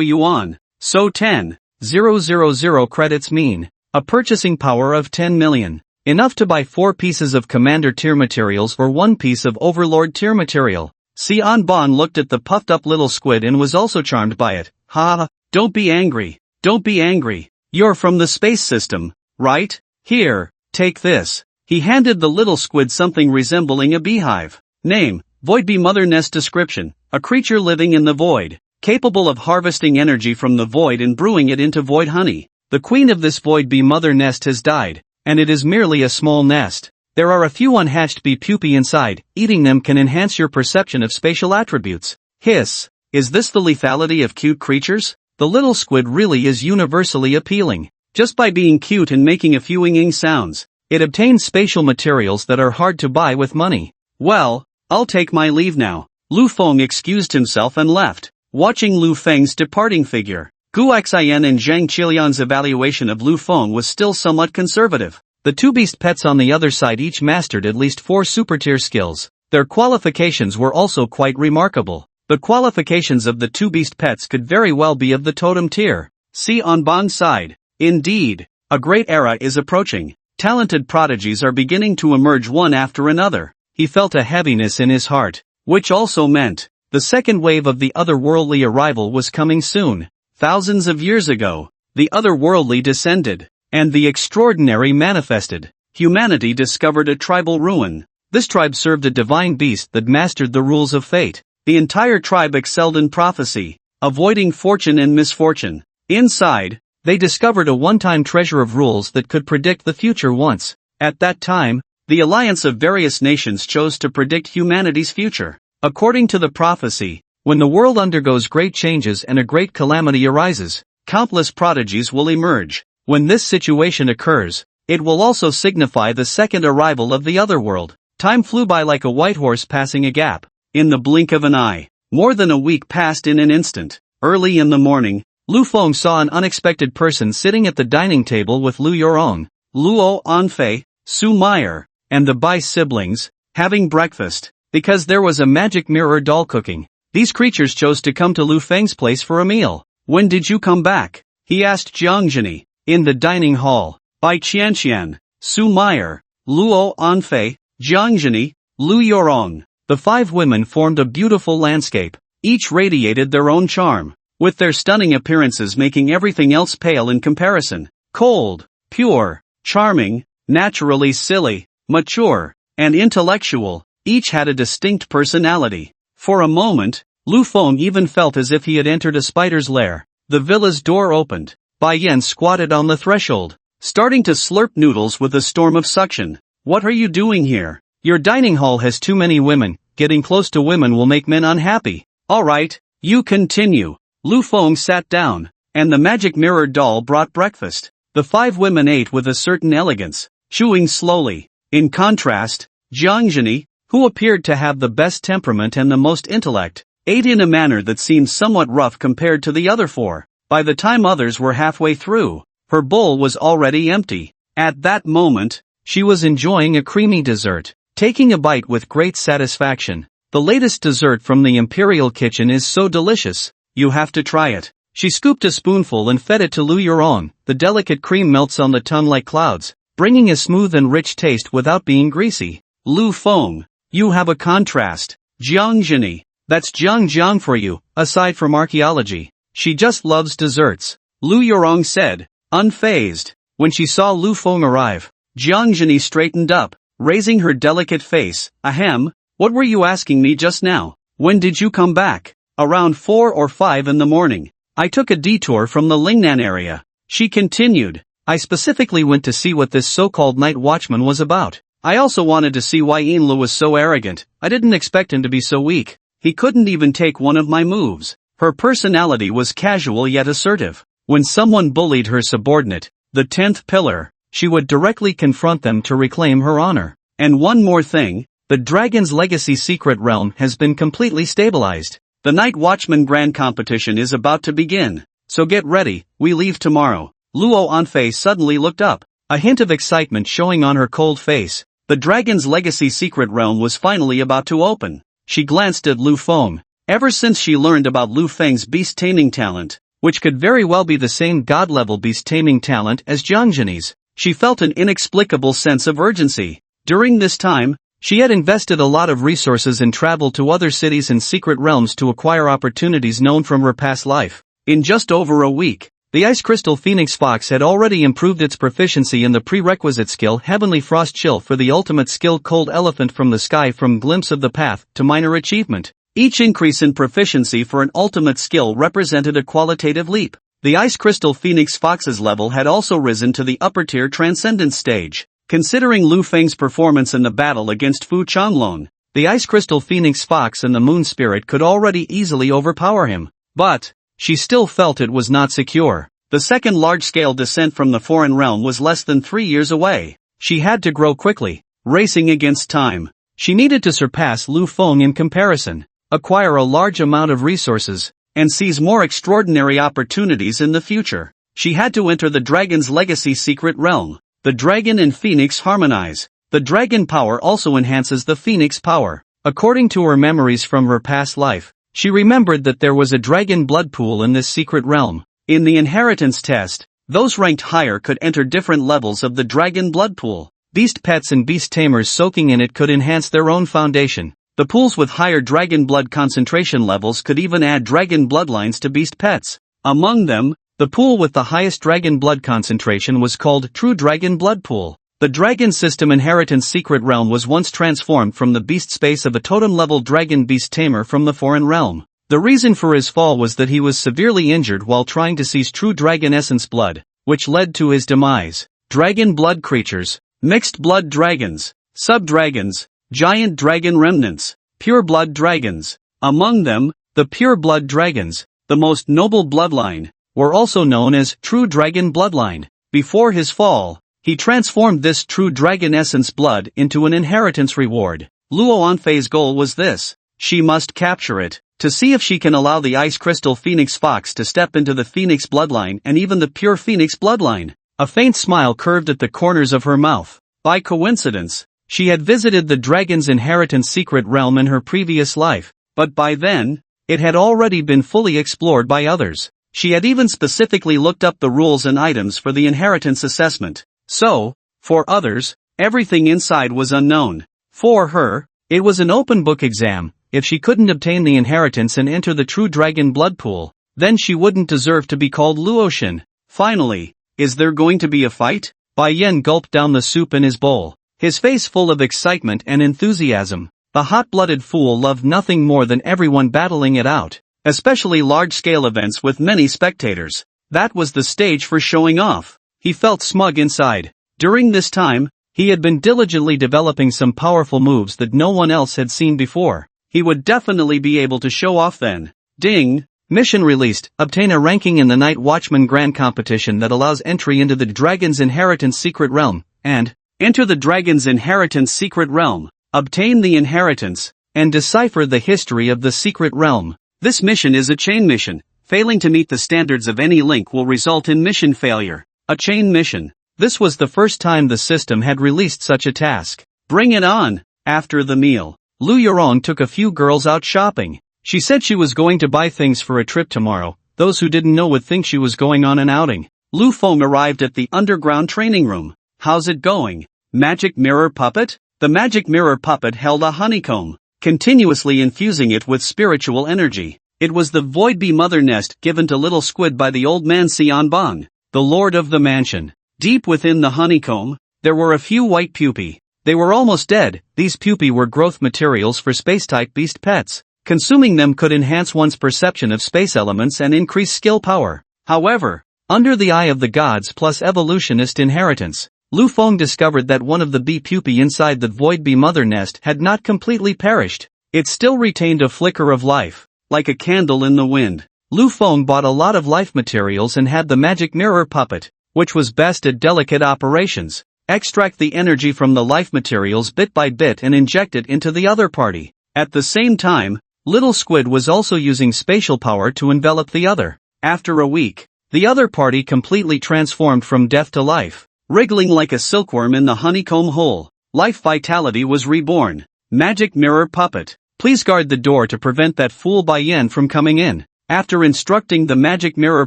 yuan. So 10,000 credits mean a purchasing power of 10 million. Enough to buy 4 pieces of commander tier materials or 1 piece of overlord tier material. Xian Bon looked at the puffed up little squid and was also charmed by it. Ha, don't be angry. Don't be angry. You're from the space system, right? Here, take this. He handed the little squid something resembling a beehive. Name, Void Bee Mother Nest. Description, a creature living in the void, capable of harvesting energy from the void and brewing it into void honey. The queen of this void bee mother nest has died, and it is merely a small nest. There are a few unhatched bee pupae inside. Eating them can enhance your perception of spatial attributes. Hiss. Is this the lethality of cute creatures? The little squid really is universally appealing. Just by being cute and making a few ing sounds, it obtains spatial materials that are hard to buy with money. Well, I'll take my leave now. Lu Feng excused himself and left, watching Lu Feng's departing figure. Gu Xian and Zhang Qilian's evaluation of Lu Feng was still somewhat conservative. The 2 beast pets on the other side each mastered at least 4 super tier skills. Their qualifications were also quite remarkable. The qualifications of the 2 beast pets could very well be of the totem tier. See on Bon's side. Indeed, a great era is approaching. Talented prodigies are beginning to emerge one after another. He felt a heaviness in his heart, which also meant the second wave of the otherworldly arrival was coming soon. Thousands of years ago, the otherworldly descended, and the extraordinary manifested. Humanity discovered a tribal ruin. This tribe served a divine beast that mastered the rules of fate. The entire tribe excelled in prophecy, avoiding fortune and misfortune. Inside, they discovered a one-time treasure of rules that could predict the future once. At that time, the alliance of various nations chose to predict humanity's future. According to the prophecy, when the world undergoes great changes and a great calamity arises, countless prodigies will emerge. When this situation occurs, it will also signify the second arrival of the otherworld. Time flew by like a white horse passing a gap. In the blink of an eye, more than a week passed in an instant. Early in the morning, Lu Feng saw an unexpected person sitting at the dining table with Lu Yorong, Luo Anfei, Su Meyer, and the Bai siblings, having breakfast. Because there was a magic mirror doll cooking, these creatures chose to come to Lu Feng's place for a meal. When did you come back? He asked Jiangjini. In the dining hall. Bai Qianqian, Su Meyer, Luo Anfei, Jiangzhini, Lu Yorong. The 5 women formed a beautiful landscape. Each radiated their own charm, with their stunning appearances making everything else pale in comparison. Cold, pure, charming, naturally silly, mature, and intellectual, each had a distinct personality. For a moment, Lu Feng even felt as if he had entered a spider's lair. The villa's door opened. Bai Yan squatted on the threshold, starting to slurp noodles with a storm of suction. What are you doing here? Your dining hall has too many women. Getting close to women will make men unhappy. Alright, you continue. Lu Feng sat down, and the magic mirror doll brought breakfast. The 5 women ate with a certain elegance, chewing slowly. In contrast, Jiangzhini, who appeared to have the best temperament and the most intellect, ate in a manner that seemed somewhat rough compared to the other 4. By the time others were halfway through, her bowl was already empty. At that moment, she was enjoying a creamy dessert, taking a bite with great satisfaction. The latest dessert from the Imperial Kitchen is so delicious, you have to try it. She scooped a spoonful and fed it to Lu Yorong. The delicate cream melts on the tongue like clouds, bringing a smooth and rich taste without being greasy. Lu Feng, you have a contrast. Jiangzhini, that's Jiang for you, aside from archaeology. She just loves desserts, Lu Yorong said, unfazed. When she saw Lu Feng arrive, Jiangzhini straightened up, raising her delicate face. Ahem, what were you asking me just now? When did you come back? Around 4 or 5 in the morning. I took a detour from the Lingnan area. She continued. I specifically went to see what this so-called night watchman was about. I also wanted to see why Yinlu was so arrogant. I didn't expect him to be so weak. He couldn't even take one of my moves. Her personality was casual yet assertive. When someone bullied her subordinate, the 10th pillar, she would directly confront them to reclaim her honor. And one more thing, the Dragon's Legacy Secret Realm has been completely stabilized. The Night Watchman Grand Competition is about to begin, so get ready, we leave tomorrow. Luo Anfei suddenly looked up, a hint of excitement showing on her cold face. The Dragon's Legacy Secret Realm was finally about to open. She glanced at Lu Feng. Ever since she learned about Lu Feng's beast-taming talent, which could very well be the same god-level beast-taming talent as Jiangzhini's, she felt an inexplicable sense of urgency. During this time, she had invested a lot of resources and traveled to other cities and secret realms to acquire opportunities known from her past life. In just over a week, the Ice Crystal Phoenix Fox had already improved its proficiency in the prerequisite skill Heavenly Frost Chill for the ultimate skill Cold Elephant from the Sky from Glimpse of the Path to minor achievement. Each increase in proficiency for an ultimate skill represented a qualitative leap. The Ice Crystal Phoenix Fox's level had also risen to the upper tier Transcendence stage. Considering Lu Feng's performance in the battle against Fu Changlong, the Ice Crystal Phoenix Fox and the Moon Spirit could already easily overpower him. But she still felt it was not secure. The second large-scale descent from the foreign realm was less than 3 years away. She had to grow quickly, racing against time. She needed to surpass Lu Feng in comparison, acquire a large amount of resources, and seize more extraordinary opportunities in the future. She had to enter the Dragon's Legacy Secret Realm. The Dragon and Phoenix harmonize. The Dragon power also enhances the Phoenix power. According to her memories from her past life, she remembered that there was a dragon blood pool in this secret realm. In the inheritance test, those ranked higher could enter different levels of the dragon blood pool. Beast pets and beast tamers soaking in it could enhance their own foundation. The pools with higher dragon blood concentration levels could even add dragon bloodlines to beast pets. Among them, the pool with the highest dragon blood concentration was called True Dragon Blood Pool. The Dragon System Inheritance Secret Realm was once transformed from the beast space of a totem-level dragon beast tamer from the foreign realm. The reason for his fall was that he was severely injured while trying to seize true dragon essence blood, which led to his demise. Dragon blood creatures, mixed blood dragons, sub-dragons, giant dragon remnants, pure blood dragons. Among them, the pure blood dragons, the most noble bloodline, were also known as True Dragon Bloodline. Before his fall, he transformed this True Dragon Essence blood into an inheritance reward. Luo Anfei's goal was this. She must capture it, to see if she can allow the Ice Crystal Phoenix Fox to step into the Phoenix Bloodline and even the Pure Phoenix Bloodline. A faint smile curved at the corners of her mouth. By coincidence, she had visited the Dragon's Inheritance Secret Realm in her previous life, but by then, it had already been fully explored by others. She had even specifically looked up the rules and items for the inheritance assessment. So, for others, everything inside was unknown. For her, it was an open book exam. If she couldn't obtain the inheritance and enter the true dragon blood pool, then she wouldn't deserve to be called Luotian. Finally, is there going to be a fight? Bai Yen gulped down the soup in his bowl, his face full of excitement and enthusiasm. The hot-blooded fool loved nothing more than everyone battling it out, especially large-scale events with many spectators. That was the stage for showing off. He felt smug inside. During this time, he had been diligently developing some powerful moves that no one else had seen before. He would definitely be able to show off then. Ding! Mission released. Obtain a ranking in the Night Watchman Grand Competition that allows entry into the Dragon's Inheritance Secret Realm, and enter the Dragon's Inheritance Secret Realm, obtain the inheritance, and decipher the history of the Secret Realm. This mission is a chain mission. Failing to meet the standards of any link will result in mission failure. A chain mission. This was the first time the system had released such a task. Bring it on! After the meal, Lu Yurong took a few girls out shopping. She said she was going to buy things for a trip tomorrow. Those who didn't know would think she was going on an outing. Lu Feng arrived at the underground training room. How's it going? Magic mirror puppet? The magic mirror puppet held a honeycomb, continuously infusing it with spiritual energy. It was the Void Bee mother nest given to little squid by the old man Xian Bang, the lord of the mansion. Deep within the honeycomb, there were a few white pupae. They were almost dead. These pupae were growth materials for space-type beast pets. Consuming them could enhance one's perception of space elements and increase skill power. However, under the eye of the gods plus evolutionist inheritance, Lu Feng discovered that one of the bee pupae inside the Void Bee mother nest had not completely perished. It still retained a flicker of life, like a candle in the wind. Lu Feng bought a lot of life materials and had the magic mirror puppet, which was best at delicate operations, extract the energy from the life materials bit by bit and inject it into the other party. At the same time, Little Squid was also using spatial power to envelop the other. After a week, the other party completely transformed from death to life, wriggling like a silkworm in the honeycomb hole. Life vitality was reborn. Magic mirror puppet, please guard the door to prevent that fool Bai Yen from coming in. After instructing the magic mirror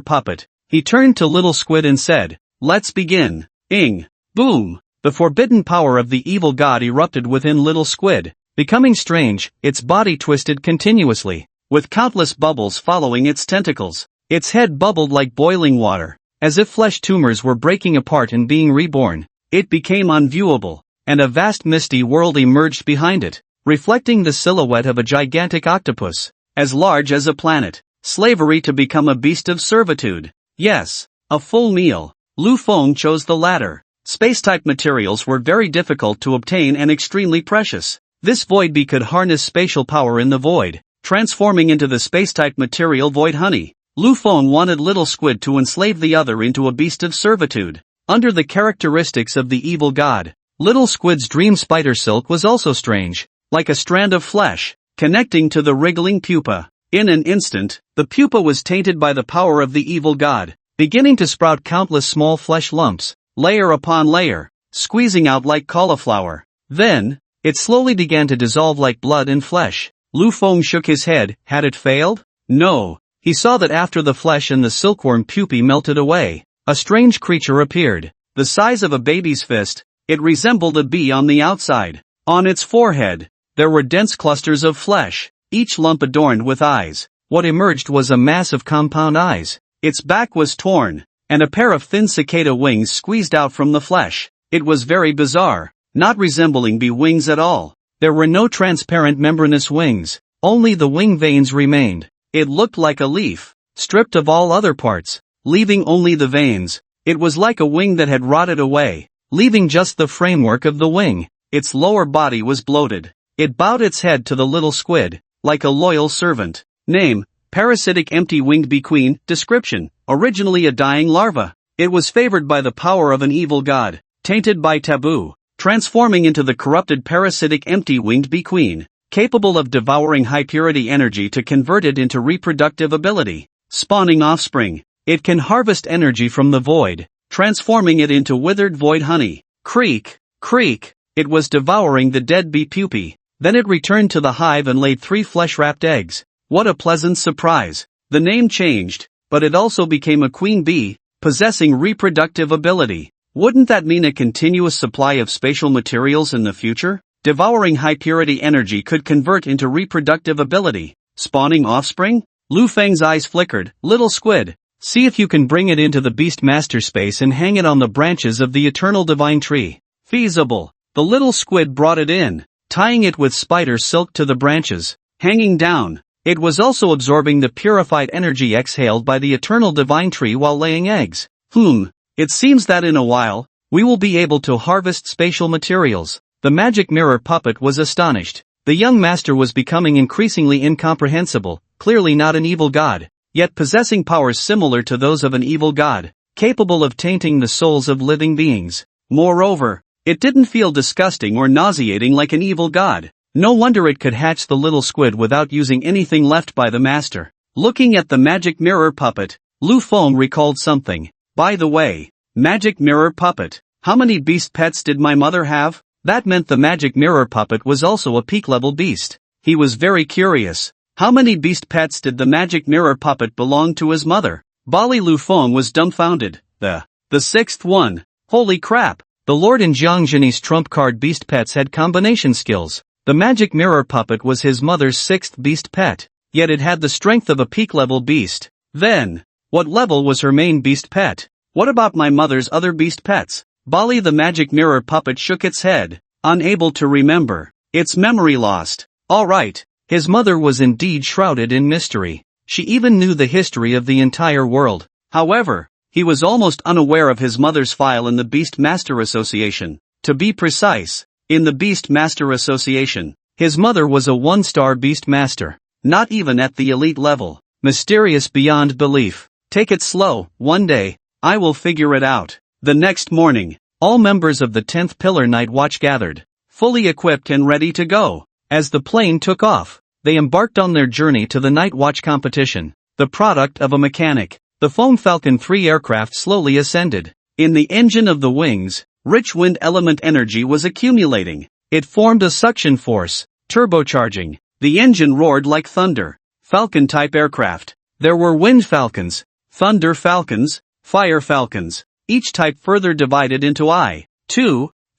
puppet, he turned to Little Squid and said, "Let's begin." Ing! Boom! The forbidden power of the evil god erupted within Little Squid. Becoming strange, its body twisted continuously, with countless bubbles following its tentacles. Its head bubbled like boiling water, as if flesh tumors were breaking apart and being reborn. It became unviewable, and a vast misty world emerged behind it, reflecting the silhouette of a gigantic octopus, as large as a planet. Slavery to become a beast of servitude. Yes, a full meal. Lu Feng chose the latter. Space-type materials were very difficult to obtain and extremely precious. This Void Bee could harness spatial power in the void, transforming into the space-type material Void Honey. Lu Feng wanted Little Squid to enslave the other into a beast of servitude. Under the characteristics of the evil god, Little Squid's dream spider silk was also strange, like a strand of flesh, connecting to the wriggling pupa. In an instant, the pupa was tainted by the power of the evil god, beginning to sprout countless small flesh lumps, layer upon layer, squeezing out like cauliflower. Then, it slowly began to dissolve like blood and flesh. Lu Feng shook his head. Had it failed? No. He saw that after the flesh and the silkworm pupae melted away, a strange creature appeared. The size of a baby's fist, it resembled a bee on the outside. On its forehead, there were dense clusters of flesh, each lump adorned with eyes. What emerged was a mass of compound eyes. Its back was torn, and a pair of thin cicada wings squeezed out from the flesh. It was very bizarre, not resembling bee wings at all. There were no transparent membranous wings, only the wing veins remained. It looked like a leaf, stripped of all other parts, leaving only the veins. It was like a wing that had rotted away, leaving just the framework of the wing. Its lower body was bloated. It bowed its head to the little squid, like a loyal servant. Name: Parasitic empty-winged bee queen. Description: originally a dying larva. It was favored by the power of an evil god, tainted by taboo, transforming into the corrupted parasitic empty-winged bee queen, capable of devouring high-purity energy to convert it into reproductive ability, spawning offspring. It can harvest energy from the void, transforming it into withered void honey. Creak, creak. It was devouring the dead bee pupae. Then it returned to the hive and laid 3 flesh-wrapped eggs. What a pleasant surprise. The name changed, but it also became a queen bee, possessing reproductive ability. Wouldn't that mean a continuous supply of spatial materials in the future? devouring high-purity energy could convert into reproductive ability, spawning offspring? Lu Feng's eyes flickered. Little squid, see if you can bring it into the Beast Master space and hang it on the branches of the Eternal Divine Tree. Feasible. The little squid brought it in, tying it with spider silk to the branches, hanging down. It was also absorbing the purified energy exhaled by the Eternal Divine Tree while laying eggs. It seems that in a while, we will be able to harvest spatial materials. The magic mirror puppet was astonished. The young master was becoming increasingly incomprehensible, clearly not an evil god, yet possessing powers similar to those of an evil god, capable of tainting the souls of living beings. Moreover, it didn't feel disgusting or nauseating like an evil god. No wonder it could hatch the little squid without using anything left by the master. Looking at the magic mirror puppet, Lu Feng recalled something. By the way, magic mirror puppet, how many beast pets did my mother have? That meant the magic mirror puppet was also a peak-level beast. He was very curious. How many beast pets did the magic mirror puppet belong to his mother? Bali Lu Feng was dumbfounded. The sixth one. Holy crap! The Lord in Jiang Zhenyi's trump card beast pets had combination skills. The magic mirror puppet was his mother's sixth beast pet, yet it had the strength of a peak-level beast. Then, what level was her main beast pet? What about my mother's other beast pets? Bali the magic mirror puppet shook its head, unable to remember. Its memory lost. Alright, his mother was indeed shrouded in mystery. She even knew the history of the entire world. However, he was almost unaware of his mother's file in the Beast Master Association. To be precise, in the Beast Master Association, his mother was a one-star Beast Master. Not even at the elite level. Mysterious beyond belief. Take it slow, one day, I will figure it out. The next morning, all members of the 10th Pillar Night Watch gathered, fully equipped and ready to go. As the plane took off, they embarked on their journey to the Night Watch competition. The product of a mechanic, the Foam Falcon 3 aircraft slowly ascended. In the engine of the wings, rich wind element energy was accumulating. It formed a suction force, turbocharging. The engine roared like thunder. Falcon-type aircraft. There were Wind Falcons, Thunder Falcons, Fire Falcons, each type further divided into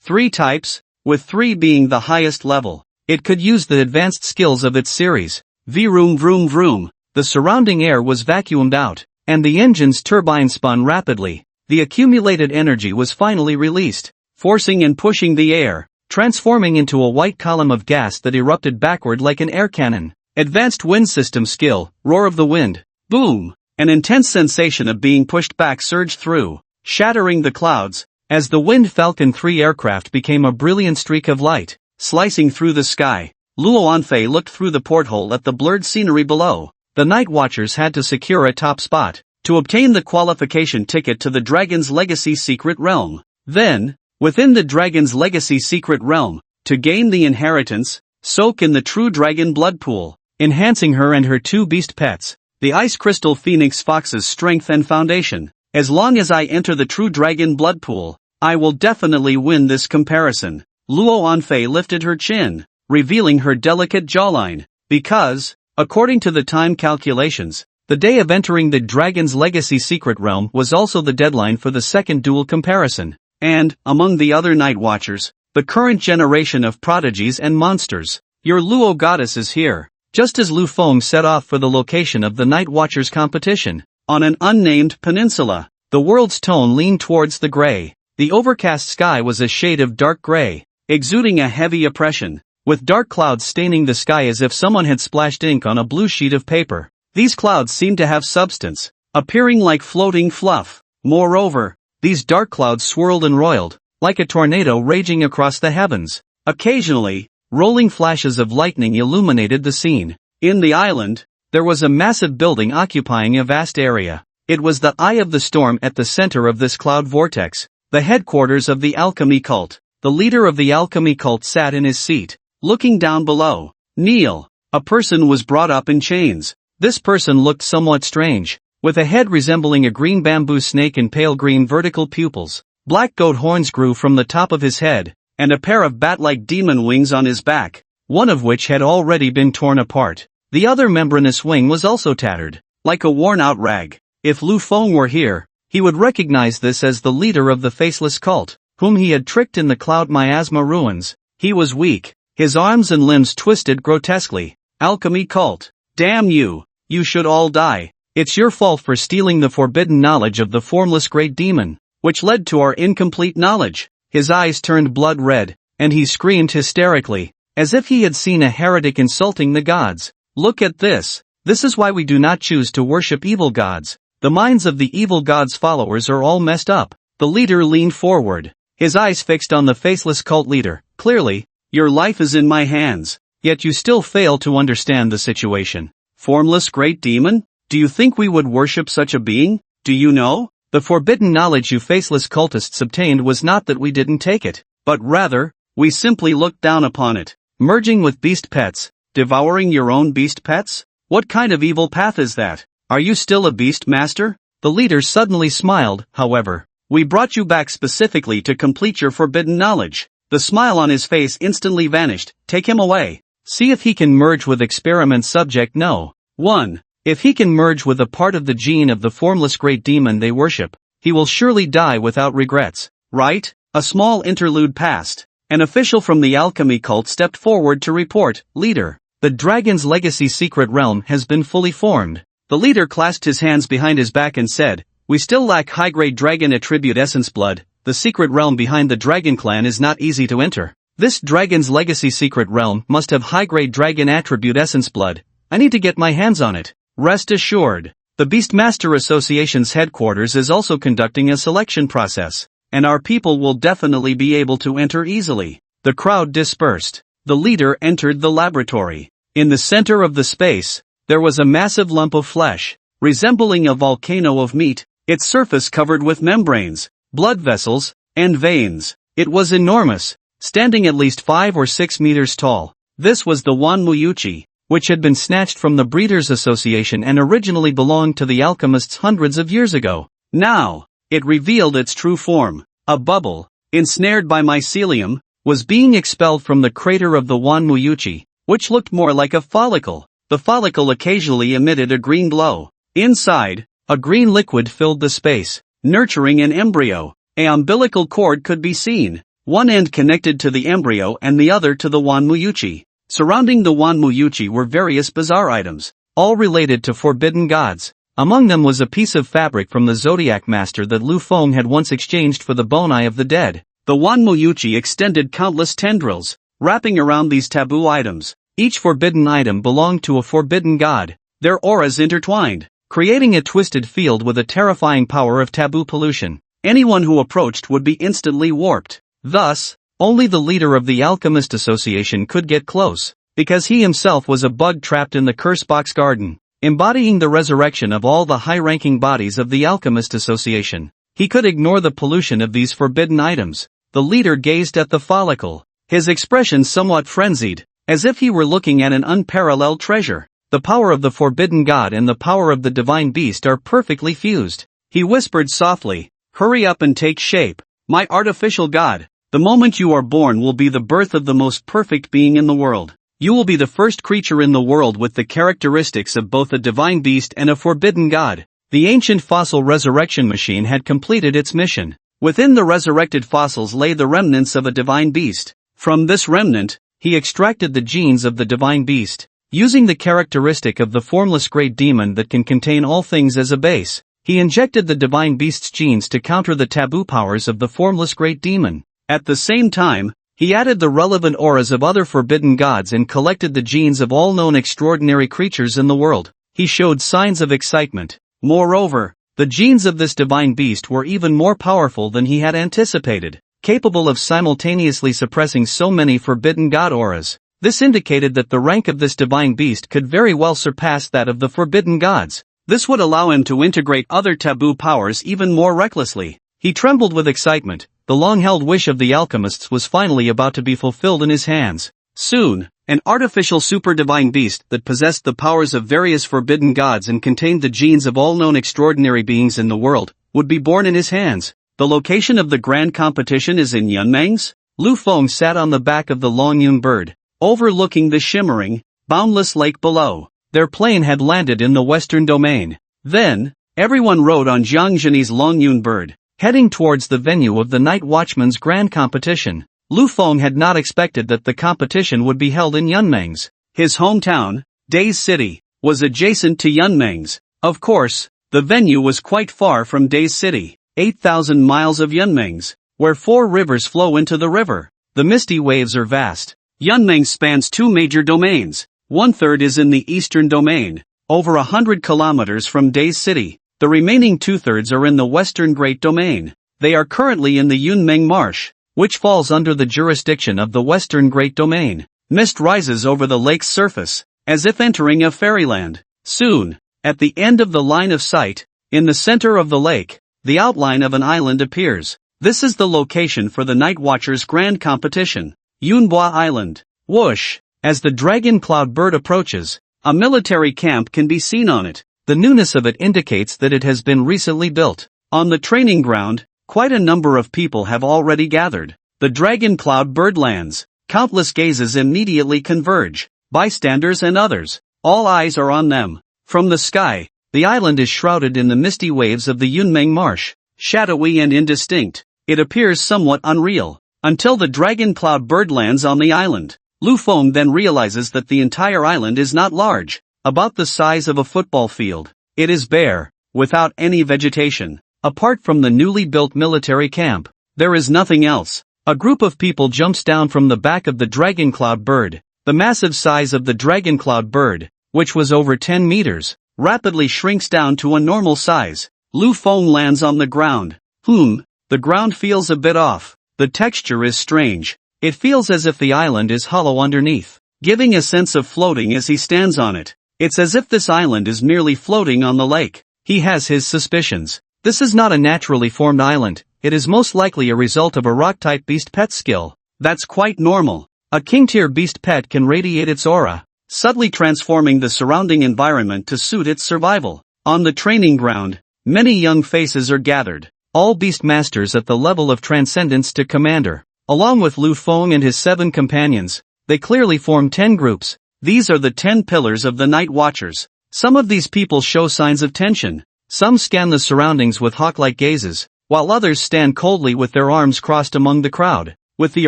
3 types, with 3 being the highest level. It could use the advanced skills of its series. Vroom vroom vroom. The surrounding air was vacuumed out, and the engine's turbine spun rapidly. The accumulated energy was finally released, forcing and pushing the air, transforming into a white column of gas that erupted backward like an air cannon. Advanced wind system skill, roar of the wind. Boom! An intense sensation of being pushed back surged through, shattering the clouds, as the Wind Falcon 3 aircraft became a brilliant streak of light, slicing through the sky. Luo Anfei looked through the porthole at the blurred scenery below. The Night Watchers had to secure a top spot, to obtain the qualification ticket to the Dragon's Legacy Secret Realm. Then, within the Dragon's Legacy Secret Realm, to gain the inheritance, soak in the true dragon blood pool, enhancing her and her 2 beast pets. The Ice Crystal Phoenix Fox's strength and foundation. As long as I enter the true dragon blood pool, I will definitely win this comparison. Luo Anfei lifted her chin, revealing her delicate jawline, because, according to the time calculations, the day of entering the Dragon's Legacy Secret Realm was also the deadline for the second duel comparison, and, among the other Night Watchers, the current generation of prodigies and monsters. Your Luo goddess is here. Just as Lu Feng set off for the location of the Night Watchers competition, on an unnamed peninsula, the world's tone leaned towards the gray. The overcast sky was a shade of dark gray, exuding a heavy oppression, with dark clouds staining the sky as if someone had splashed ink on a blue sheet of paper. These clouds seemed to have substance, appearing like floating fluff. Moreover, these dark clouds swirled and roiled, like a tornado raging across the heavens. Occasionally, rolling flashes of lightning illuminated the scene. In the island, there was a massive building occupying a vast area. It was the eye of the storm at the center of this cloud vortex, the headquarters of the Alchemy Cult. The leader of the Alchemy Cult sat in his seat, looking down below. Kneel. A person was brought up in chains. This person looked somewhat strange, with a head resembling a green bamboo snake and pale green vertical pupils. Black goat horns grew from the top of his head, and a pair of bat-like demon wings on his back, one of which had already been torn apart. The other membranous wing was also tattered, like a worn-out rag. If Lu Feng were here, he would recognize this as the leader of the Faceless Cult, whom he had tricked in the Cloud Miasma ruins. He was weak, his arms and limbs twisted grotesquely. Alchemy cult. Damn you! You should all die. It's your fault for stealing the forbidden knowledge of the formless great demon, which led to our incomplete knowledge. His eyes turned blood red, and he screamed hysterically, as if he had seen a heretic insulting the gods. Look at this. This is why we do not choose to worship evil gods. The minds of the evil god's followers are all messed up. The leader leaned forward, his eyes fixed on the faceless cult leader. Clearly, your life is in my hands, yet you still fail to understand the situation. Formless great demon? Do you think we would worship such a being? Do you know? The forbidden knowledge you faceless cultists obtained was not that we didn't take it, but rather, we simply looked down upon it. Merging with beast pets, devouring your own beast pets? What kind of evil path is that? Are you still a beast master? The leader suddenly smiled, however. We brought you back specifically to complete your forbidden knowledge. The smile on his face instantly vanished. Take him away. See if he can merge with experiment subject no. 1. If he can merge with a part of the gene of the formless great demon they worship, he will surely die without regrets. Right? A small interlude passed. An official from the alchemy cult stepped forward to report, Leader, the dragon's legacy secret realm has been fully formed. The leader clasped his hands behind his back and said, we still lack high-grade dragon attribute essence blood. The secret realm behind the dragon clan is not easy to enter. This dragon's legacy secret realm must have high-grade dragon attribute essence blood. I need to get my hands on it. Rest assured, the Beastmaster Association's headquarters is also conducting a selection process, and our people will definitely be able to enter easily. The crowd dispersed. The leader entered the laboratory. In the center of the space, there was a massive lump of flesh, resembling a volcano of meat, its surface covered with membranes, blood vessels, and veins. It was enormous, standing at least 5 or 6 meters tall. This was the Wanmuyuchi, which had been snatched from the Breeders' Association and originally belonged to the alchemists hundreds of years ago. Now, it revealed its true form. A bubble, ensnared by mycelium, was being expelled from the crater of the Wanmuyuchi, which looked more like a follicle. The follicle occasionally emitted a green glow. Inside, a green liquid filled the space, nurturing an embryo. An umbilical cord could be seen, one end connected to the embryo and the other to the Wanmuyuchi. Surrounding the Wanmuyuchi were various bizarre items, all related to forbidden gods. Among them was a piece of fabric from the Zodiac Master that Lu Feng had once exchanged for the bone eye of the dead. The Wanmuyuchi extended countless tendrils, wrapping around these taboo items. Each forbidden item belonged to a forbidden god, their auras intertwined, creating a twisted field with a terrifying power of taboo pollution. Anyone who approached would be instantly warped. Thus, only the leader of the Alchemist Association could get close, because he himself was a bug trapped in the curse box garden, embodying the resurrection of all the high-ranking bodies of the Alchemist Association. He could ignore the pollution of these forbidden items. The leader gazed at the follicle, his expression somewhat frenzied, as if he were looking at an unparalleled treasure. The power of the forbidden god and the power of the divine beast are perfectly fused. He whispered softly, hurry up and take shape, my artificial god. The moment you are born will be the birth of the most perfect being in the world. You will be the first creature in the world with the characteristics of both a divine beast and a forbidden god. The ancient fossil resurrection machine had completed its mission. Within the resurrected fossils lay the remnants of a divine beast. From this remnant, he extracted the genes of the divine beast. Using the characteristic of the formless great demon that can contain all things as a base, he injected the divine beast's genes to counter the taboo powers of the formless great demon. At the same time, he added the relevant auras of other forbidden gods and collected the genes of all known extraordinary creatures in the world. He showed signs of excitement. Moreover, the genes of this divine beast were even more powerful than he had anticipated, capable of simultaneously suppressing so many forbidden god auras. This indicated that the rank of this divine beast could very well surpass that of the forbidden gods. This would allow him to integrate other taboo powers even more recklessly. He trembled with excitement. The long-held wish of the alchemists was finally about to be fulfilled in his hands. Soon, an artificial super-divine beast that possessed the powers of various forbidden gods and contained the genes of all known extraordinary beings in the world, would be born in his hands. The location of the grand competition is in Yunmeng's. Lu Feng sat on the back of the Longyun bird, overlooking the shimmering, boundless lake below. Their plane had landed in the western domain. Then, everyone rode on Jiang Zhenyi's Longyun bird, heading towards the venue of the Night Watchman's grand competition. Lu Feng had not expected that the competition would be held in Yunmeng's. His hometown, Days City, was adjacent to Yunmeng's. Of course, the venue was quite far from Days City, 8,000 miles of Yunmeng's, where 4 rivers flow into the river. The misty waves are vast. Yunmeng spans 2 major domains. 1/3 is in the eastern domain, over 100 kilometers from Days City. The remaining 2/3 are in the western Great Domain. They are currently in the Yunmeng Marsh, which falls under the jurisdiction of the western Great Domain. Mist rises over the lake's surface, as if entering a fairyland. Soon, at the end of the line of sight, in the center of the lake, the outline of an island appears. This is the location for the Night Watchers Grand Competition, Yunbua Island. Whoosh! As the dragon cloud bird approaches, a military camp can be seen on it. The newness of it indicates that it has been recently built. On the training ground, quite a number of people have already gathered. The dragon cloud bird lands. Countless gazes immediately converge. Bystanders and others. All eyes are on them. From the sky, the island is shrouded in the misty waves of the Yunmeng Marsh. Shadowy and indistinct, it appears somewhat unreal, until the dragon cloud bird lands on the island. Lu Feng then realizes that the entire island is not large, about the size of a football field. It is bare, without any vegetation. Apart from the newly built military camp, there is nothing else. A group of people jumps down from the back of the dragon cloud bird. The massive size of the dragon cloud bird, which was over 10 meters, rapidly shrinks down to a normal size. Lu Feng lands on the ground. The ground feels a bit off. The texture is strange. It feels as if the island is hollow underneath, giving a sense of floating as he stands on it. It's as if this island is merely floating on the lake. He has his suspicions. This is not a naturally formed island. It is most likely a result of a rock-type beast pet skill. That's quite normal. A king-tier beast pet can radiate its aura, subtly transforming the surrounding environment to suit its survival. On the training ground, many young faces are gathered, all beast masters at the level of transcendence to commander. Along with Lu Feng and his 7 companions, they clearly form 10 groups. These are the 10 pillars of the Night Watchers. Some of these people show signs of tension. Some scan the surroundings with hawk-like gazes, while others stand coldly with their arms crossed among the crowd. With the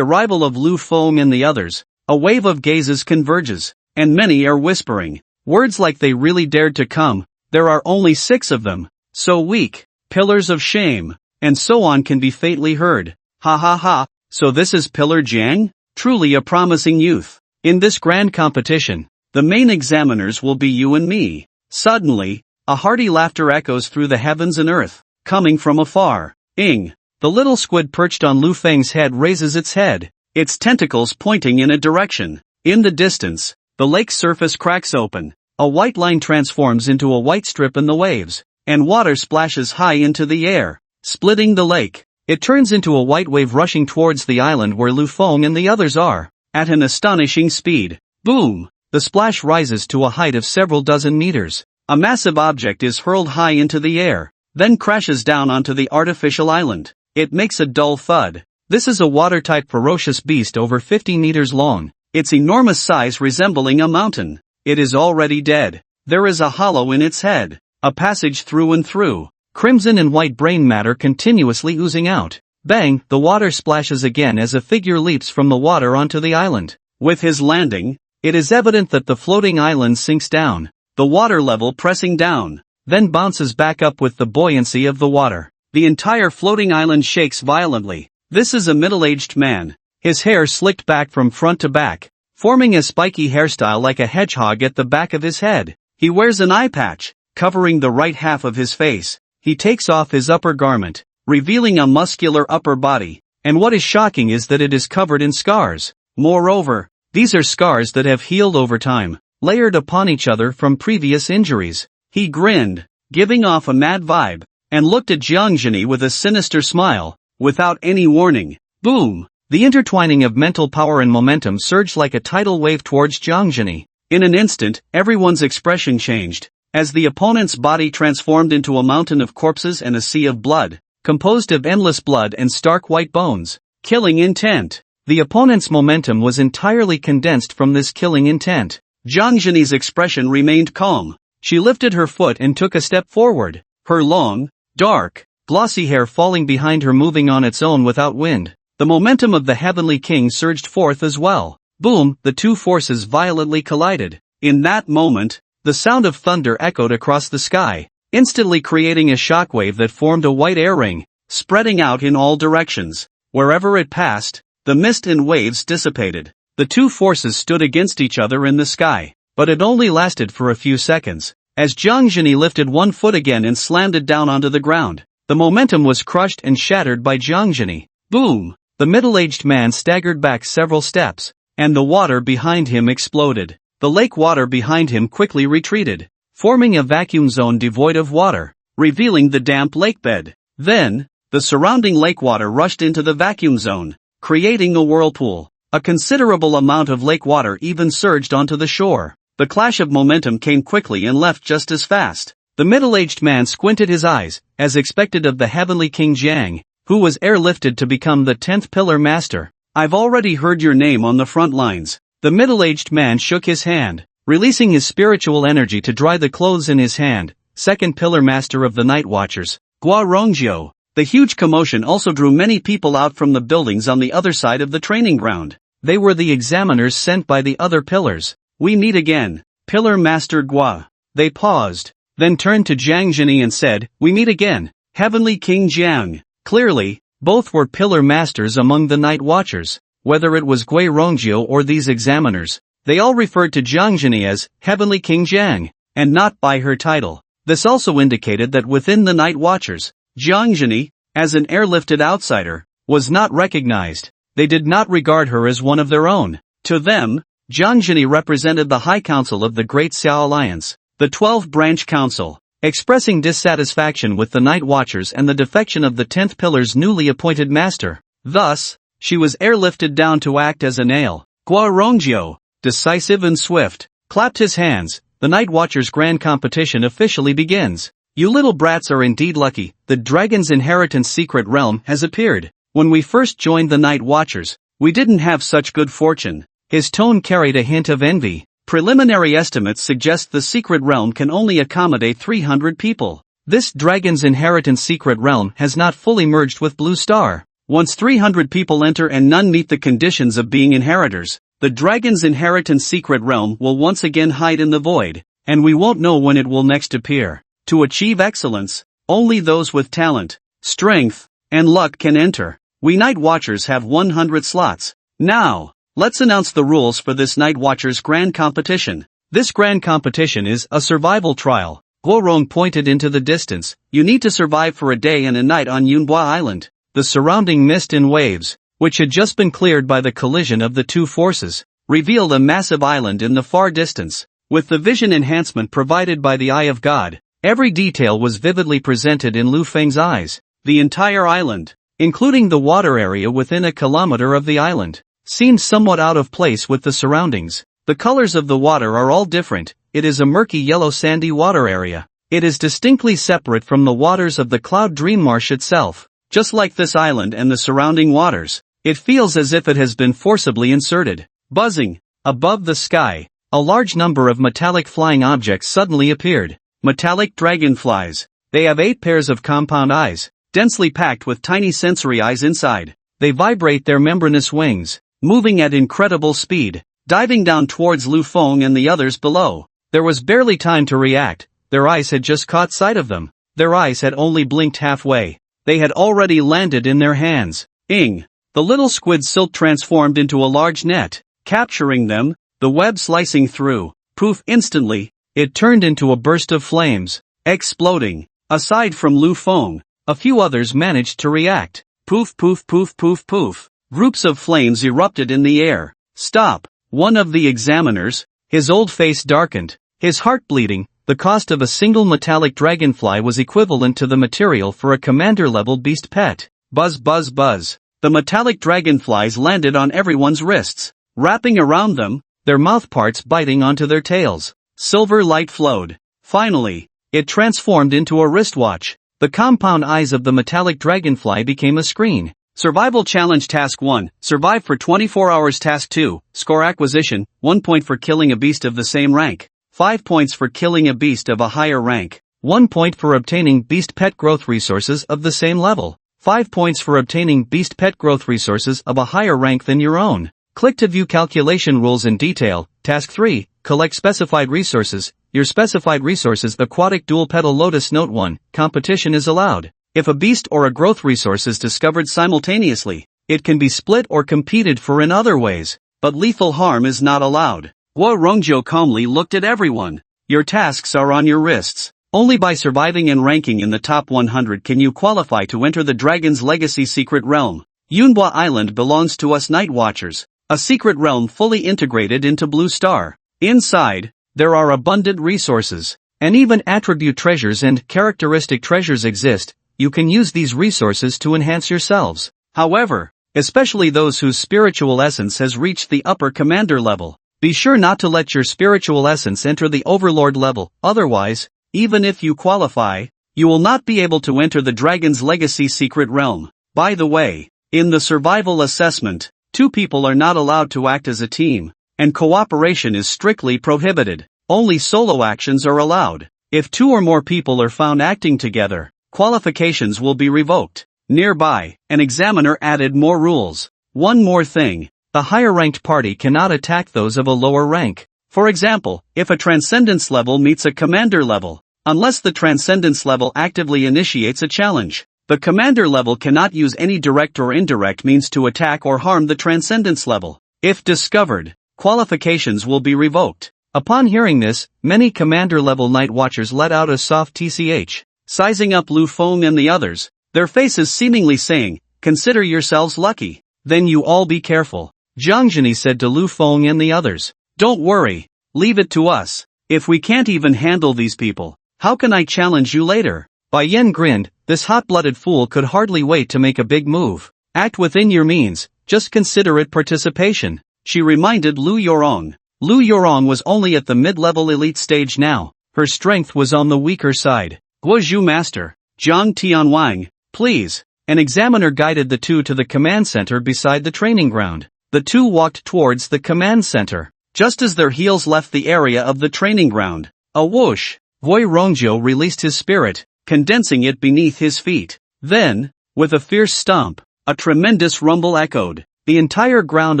arrival of Lu Feng and the others, a wave of gazes converges, and many are whispering words like "they really dared to come, there are only 6 of them, so weak, pillars of shame," and so on can be faintly heard. Ha ha ha, so this is Pillar Jiang? Truly a promising youth. In this grand competition, the main examiners will be you and me. Suddenly, a hearty laughter echoes through the heavens and earth, coming from afar. The little squid perched on Lu Feng's head raises its head, its tentacles pointing in a direction. In the distance, the lake's surface cracks open. A white line transforms into a white strip in the waves, and water splashes high into the air, splitting the lake. It turns into a white wave rushing towards the island where Lu Feng and the others are, at an astonishing speed. Boom! The splash rises to a height of several dozen meters. A massive object is hurled high into the air, then crashes down onto the artificial island. It makes a dull thud. This is a water-type ferocious beast over 50 meters long, its enormous size resembling a mountain. It is already dead. There is a hollow in its head, a passage through and through. Crimson and white brain matter continuously oozing out. Bang! The water splashes again as a figure leaps from the water onto the island. With his landing, it is evident that the floating island sinks down, the water level pressing down, then bounces back up with the buoyancy of the water. The entire floating island shakes violently. This is a middle-aged man, his hair slicked back from front to back, forming a spiky hairstyle like a hedgehog at the back of his head. He wears an eye patch, covering the right half of his face. He takes off his upper garment, revealing a muscular upper body, and what is shocking is that it is covered in scars. Moreover, these are scars that have healed over time, layered upon each other from previous injuries. He grinned, giving off a mad vibe, and looked at Jiang Zhini with a sinister smile. Without any warning, boom! The intertwining of mental power and momentum surged like a tidal wave towards Jiang Zhini. In an instant, everyone's expression changed, as the opponent's body transformed into a mountain of corpses and a sea of blood, composed of endless blood and stark white bones. Killing intent. The opponent's momentum was entirely condensed from this killing intent. Jiang Zhini's expression remained calm. She lifted her foot and took a step forward, her long, dark, glossy hair falling behind her moving on its own without wind. the momentum of the Heavenly King surged forth as well. Boom, the two forces violently collided. In that moment, the sound of thunder echoed across the sky, instantly creating a shockwave that formed a white air ring, spreading out in all directions. Wherever it passed, the mist and waves dissipated. The two forces stood against each other in the sky, but it only lasted for a few seconds. As Jiang Zhini lifted one foot again and slammed it down onto the ground, the momentum was crushed and shattered by Jiang Zhini. Boom! The middle-aged man staggered back several steps, and the water behind him exploded. The lake water behind him quickly retreated, forming a vacuum zone devoid of water, revealing the damp lakebed. Then, the surrounding lake water rushed into the vacuum zone, creating a whirlpool. A considerable amount of lake water even surged onto the shore. The clash of momentum came quickly and left just as fast. The middle-aged man squinted his eyes, as expected of the Heavenly King Jiang, who was airlifted to become the 10th Pillar Master. I've already heard your name on the front lines. The middle-aged man shook his hand, releasing his spiritual energy to dry the clothes in his hand. Second Pillar Master of the Night Watchers, Gua Rongjiu. The huge commotion also drew many people out from the buildings on the other side of the training ground. They were the examiners sent by the other pillars. We meet again, Pillar Master Gua. They paused, then turned to Jiang Zhini and said, we meet again, Heavenly King Jiang. Clearly, both were Pillar Masters among the Night Watchers. Whether it was Gui Rongjiu or these examiners, they all referred to Jiang Zhini as Heavenly King Jiang, and not by her title. This also indicated that within the Night Watchers, Jiang Zhini, as an airlifted outsider, was not recognized. They did not regard her as one of their own. To them, Jiang Zhini represented the High Council of the Great Xiao Alliance, the 12-branch council, expressing dissatisfaction with the Night Watchers and the defection of the 10th Pillar's newly appointed master. Thus, she was airlifted down to act as a nail. Gua Rongjiu, decisive and swift, clapped his hands. The Night Watchers' grand competition officially begins. You little brats are indeed lucky. The Dragon's Inheritance Secret Realm has appeared. When we first joined the Night Watchers, we didn't have such good fortune. His tone carried a hint of envy. Preliminary estimates suggest the Secret Realm can only accommodate 300 people. This Dragon's Inheritance Secret Realm has not fully merged with Blue Star. Once 300 people enter and none meet the conditions of being inheritors, the Dragon's Inheritance Secret Realm will once again hide in the void, and we won't know when it will next appear. To achieve excellence, only those with talent, strength, and luck can enter. We Night Watchers have 100 slots. Now, let's announce the rules for this Night Watchers Grand Competition. This Grand Competition is a survival trial. Guorong pointed into the distance. You need to survive for a day and a night on Yunhua Island. The surrounding mist and waves, which had just been cleared by the collision of the two forces, revealed a massive island in the far distance. With the vision enhancement provided by the Eye of God, every detail was vividly presented in Lu Feng's eyes. The entire island, including the water area within a kilometer of the island, seemed somewhat out of place with the surroundings. The colors of the water are all different. It is a murky yellow sandy water area. It is distinctly separate from the waters of the Cloud Dream Marsh itself. Just like this island and the surrounding waters, it feels as if it has been forcibly inserted. Buzzing, above the sky, a large number of metallic flying objects suddenly appeared. Metallic dragonflies. They have 8 pairs of compound eyes, densely packed with tiny sensory eyes inside. They vibrate their membranous wings, moving at incredible speed, diving down towards Lu Feng and the others below. There was barely time to react. Their eyes had just caught sight of them. Their eyes had only blinked halfway. They had already landed in their hands. Ing! The little squid silk transformed into a large net, capturing them, the web slicing through. Poof! Instantly, it turned into a burst of flames, exploding. Aside from Lu Feng, a few others managed to react. Poof poof poof poof poof. Groups of flames erupted in the air. Stop! One of the examiners, his old face darkened, his heart bleeding. The cost of a single metallic dragonfly was equivalent to the material for a commander-level beast pet. Buzz buzz buzz. The metallic dragonflies landed on everyone's wrists, wrapping around them, their mouthparts biting onto their tails. Silver light flowed. Finally, it transformed into a wristwatch. The compound eyes of the metallic dragonfly became a screen. Survival Challenge Task 1. Survive for 24 hours. Task 2. Score acquisition. 1 point for killing a beast of the same rank. 5 points for killing a beast of a higher rank. 1 point for obtaining beast pet growth resources of the same level. 5 points for obtaining beast pet growth resources of a higher rank than your own. Click to view calculation rules in detail. Task 3, collect specified resources. Your specified resources aquatic dual petal lotus. Note 1, competition is allowed. If a beast or a growth resource is discovered simultaneously, it can be split or competed for in other ways, but lethal harm is not allowed. Guo Rongjiu calmly looked at everyone. Your tasks are on your wrists. Only by surviving and ranking in the top 100 can you qualify to enter the Dragon's Legacy Secret Realm. Yunhua Island belongs to us Night Watchers, a secret realm fully integrated into Blue Star. Inside, there are abundant resources, and even attribute treasures and characteristic treasures exist. You can use these resources to enhance yourselves. However, especially those whose spiritual essence has reached the upper commander level, be sure not to let your spiritual essence enter the overlord level, otherwise, even if you qualify, you will not be able to enter the Dragon's Legacy Secret Realm. By the way, in the survival assessment, 2 people are not allowed to act as a team, and cooperation is strictly prohibited. Only solo actions are allowed. If 2 or more people are found acting together, qualifications will be revoked. Nearby, an examiner added more rules. One more thing, the higher-ranked party cannot attack those of a lower rank. For example, if a Transcendence level meets a Commander level, unless the Transcendence level actively initiates a challenge, the Commander level cannot use any direct or indirect means to attack or harm the Transcendence level. If discovered, qualifications will be revoked. Upon hearing this, many Commander-level Night Watchers let out a soft tch, sizing up Lu Feng and the others, their faces seemingly saying, "Consider yourselves lucky." "Then you all be careful," Zhang Zhini said to Lu Feng and the others. "Don't worry, leave it to us. If we can't even handle these people, how can I challenge you later?" Bai Yen grinned. This hot-blooded fool could hardly wait to make a big move. "Act within your means, just consider it participation," she reminded Lu Yorong. Lu Yorong was only at the mid-level elite stage now. Her strength was on the weaker side. "Guozhu Master, Zhang Tianwang, please." An examiner guided the 2 to the command center beside the training ground. The 2 walked towards the command center. Just as their heels left the area of the training ground, a whoosh, Guo Rongjiu released his spirit, condensing it beneath his feet. Then, with a fierce stomp, a tremendous rumble echoed. The entire ground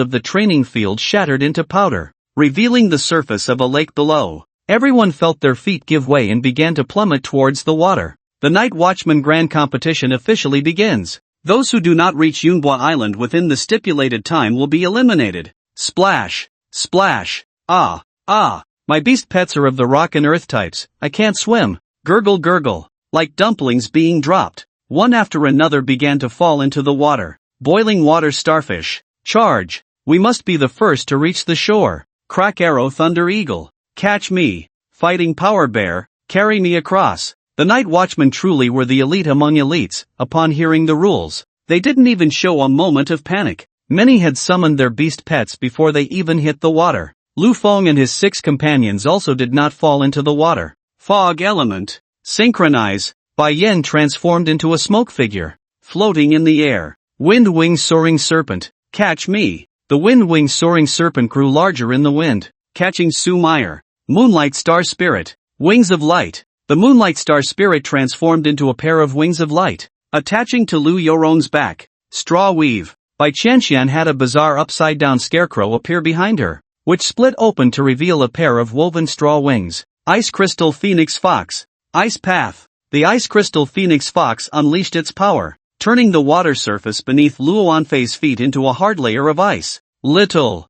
of the training field shattered into powder, revealing the surface of a lake below. Everyone felt their feet give way and began to plummet towards the water. The Night Watchman Grand Competition officially begins. Those who do not reach Yunhua Island within the stipulated time will be eliminated. Splash! Splash! Ah! Ah! My beast pets are of the rock and earth types. I can't swim. Gurgle gurgle. Like dumplings being dropped, one after another began to fall into the water. Boiling water starfish. Charge! We must be the first to reach the shore. Crack arrow thunder eagle. Catch me. Fighting power bear. Carry me across. The Night Watchmen truly were the elite among elites. Upon hearing the rules, they didn't even show a moment of panic. Many had summoned their beast pets before they even hit the water. Lu Feng and his 6 companions also did not fall into the water. Fog element. Synchronize. Bai Yen transformed into a smoke figure, floating in the air. Wind wing soaring serpent. Catch me. The wind wing soaring serpent grew larger in the wind, catching Su Meyer. Moonlight star spirit. Wings of light. The Moonlight Star Spirit transformed into a pair of wings of light, attaching to Lu Yorong's back. Straw weave. Bai Qianxian had a bizarre upside-down scarecrow appear behind her, which split open to reveal a pair of woven straw wings. Ice Crystal Phoenix Fox. Ice Path. The Ice Crystal Phoenix Fox unleashed its power, turning the water surface beneath Luo Anfei's feet into a hard layer of ice. Little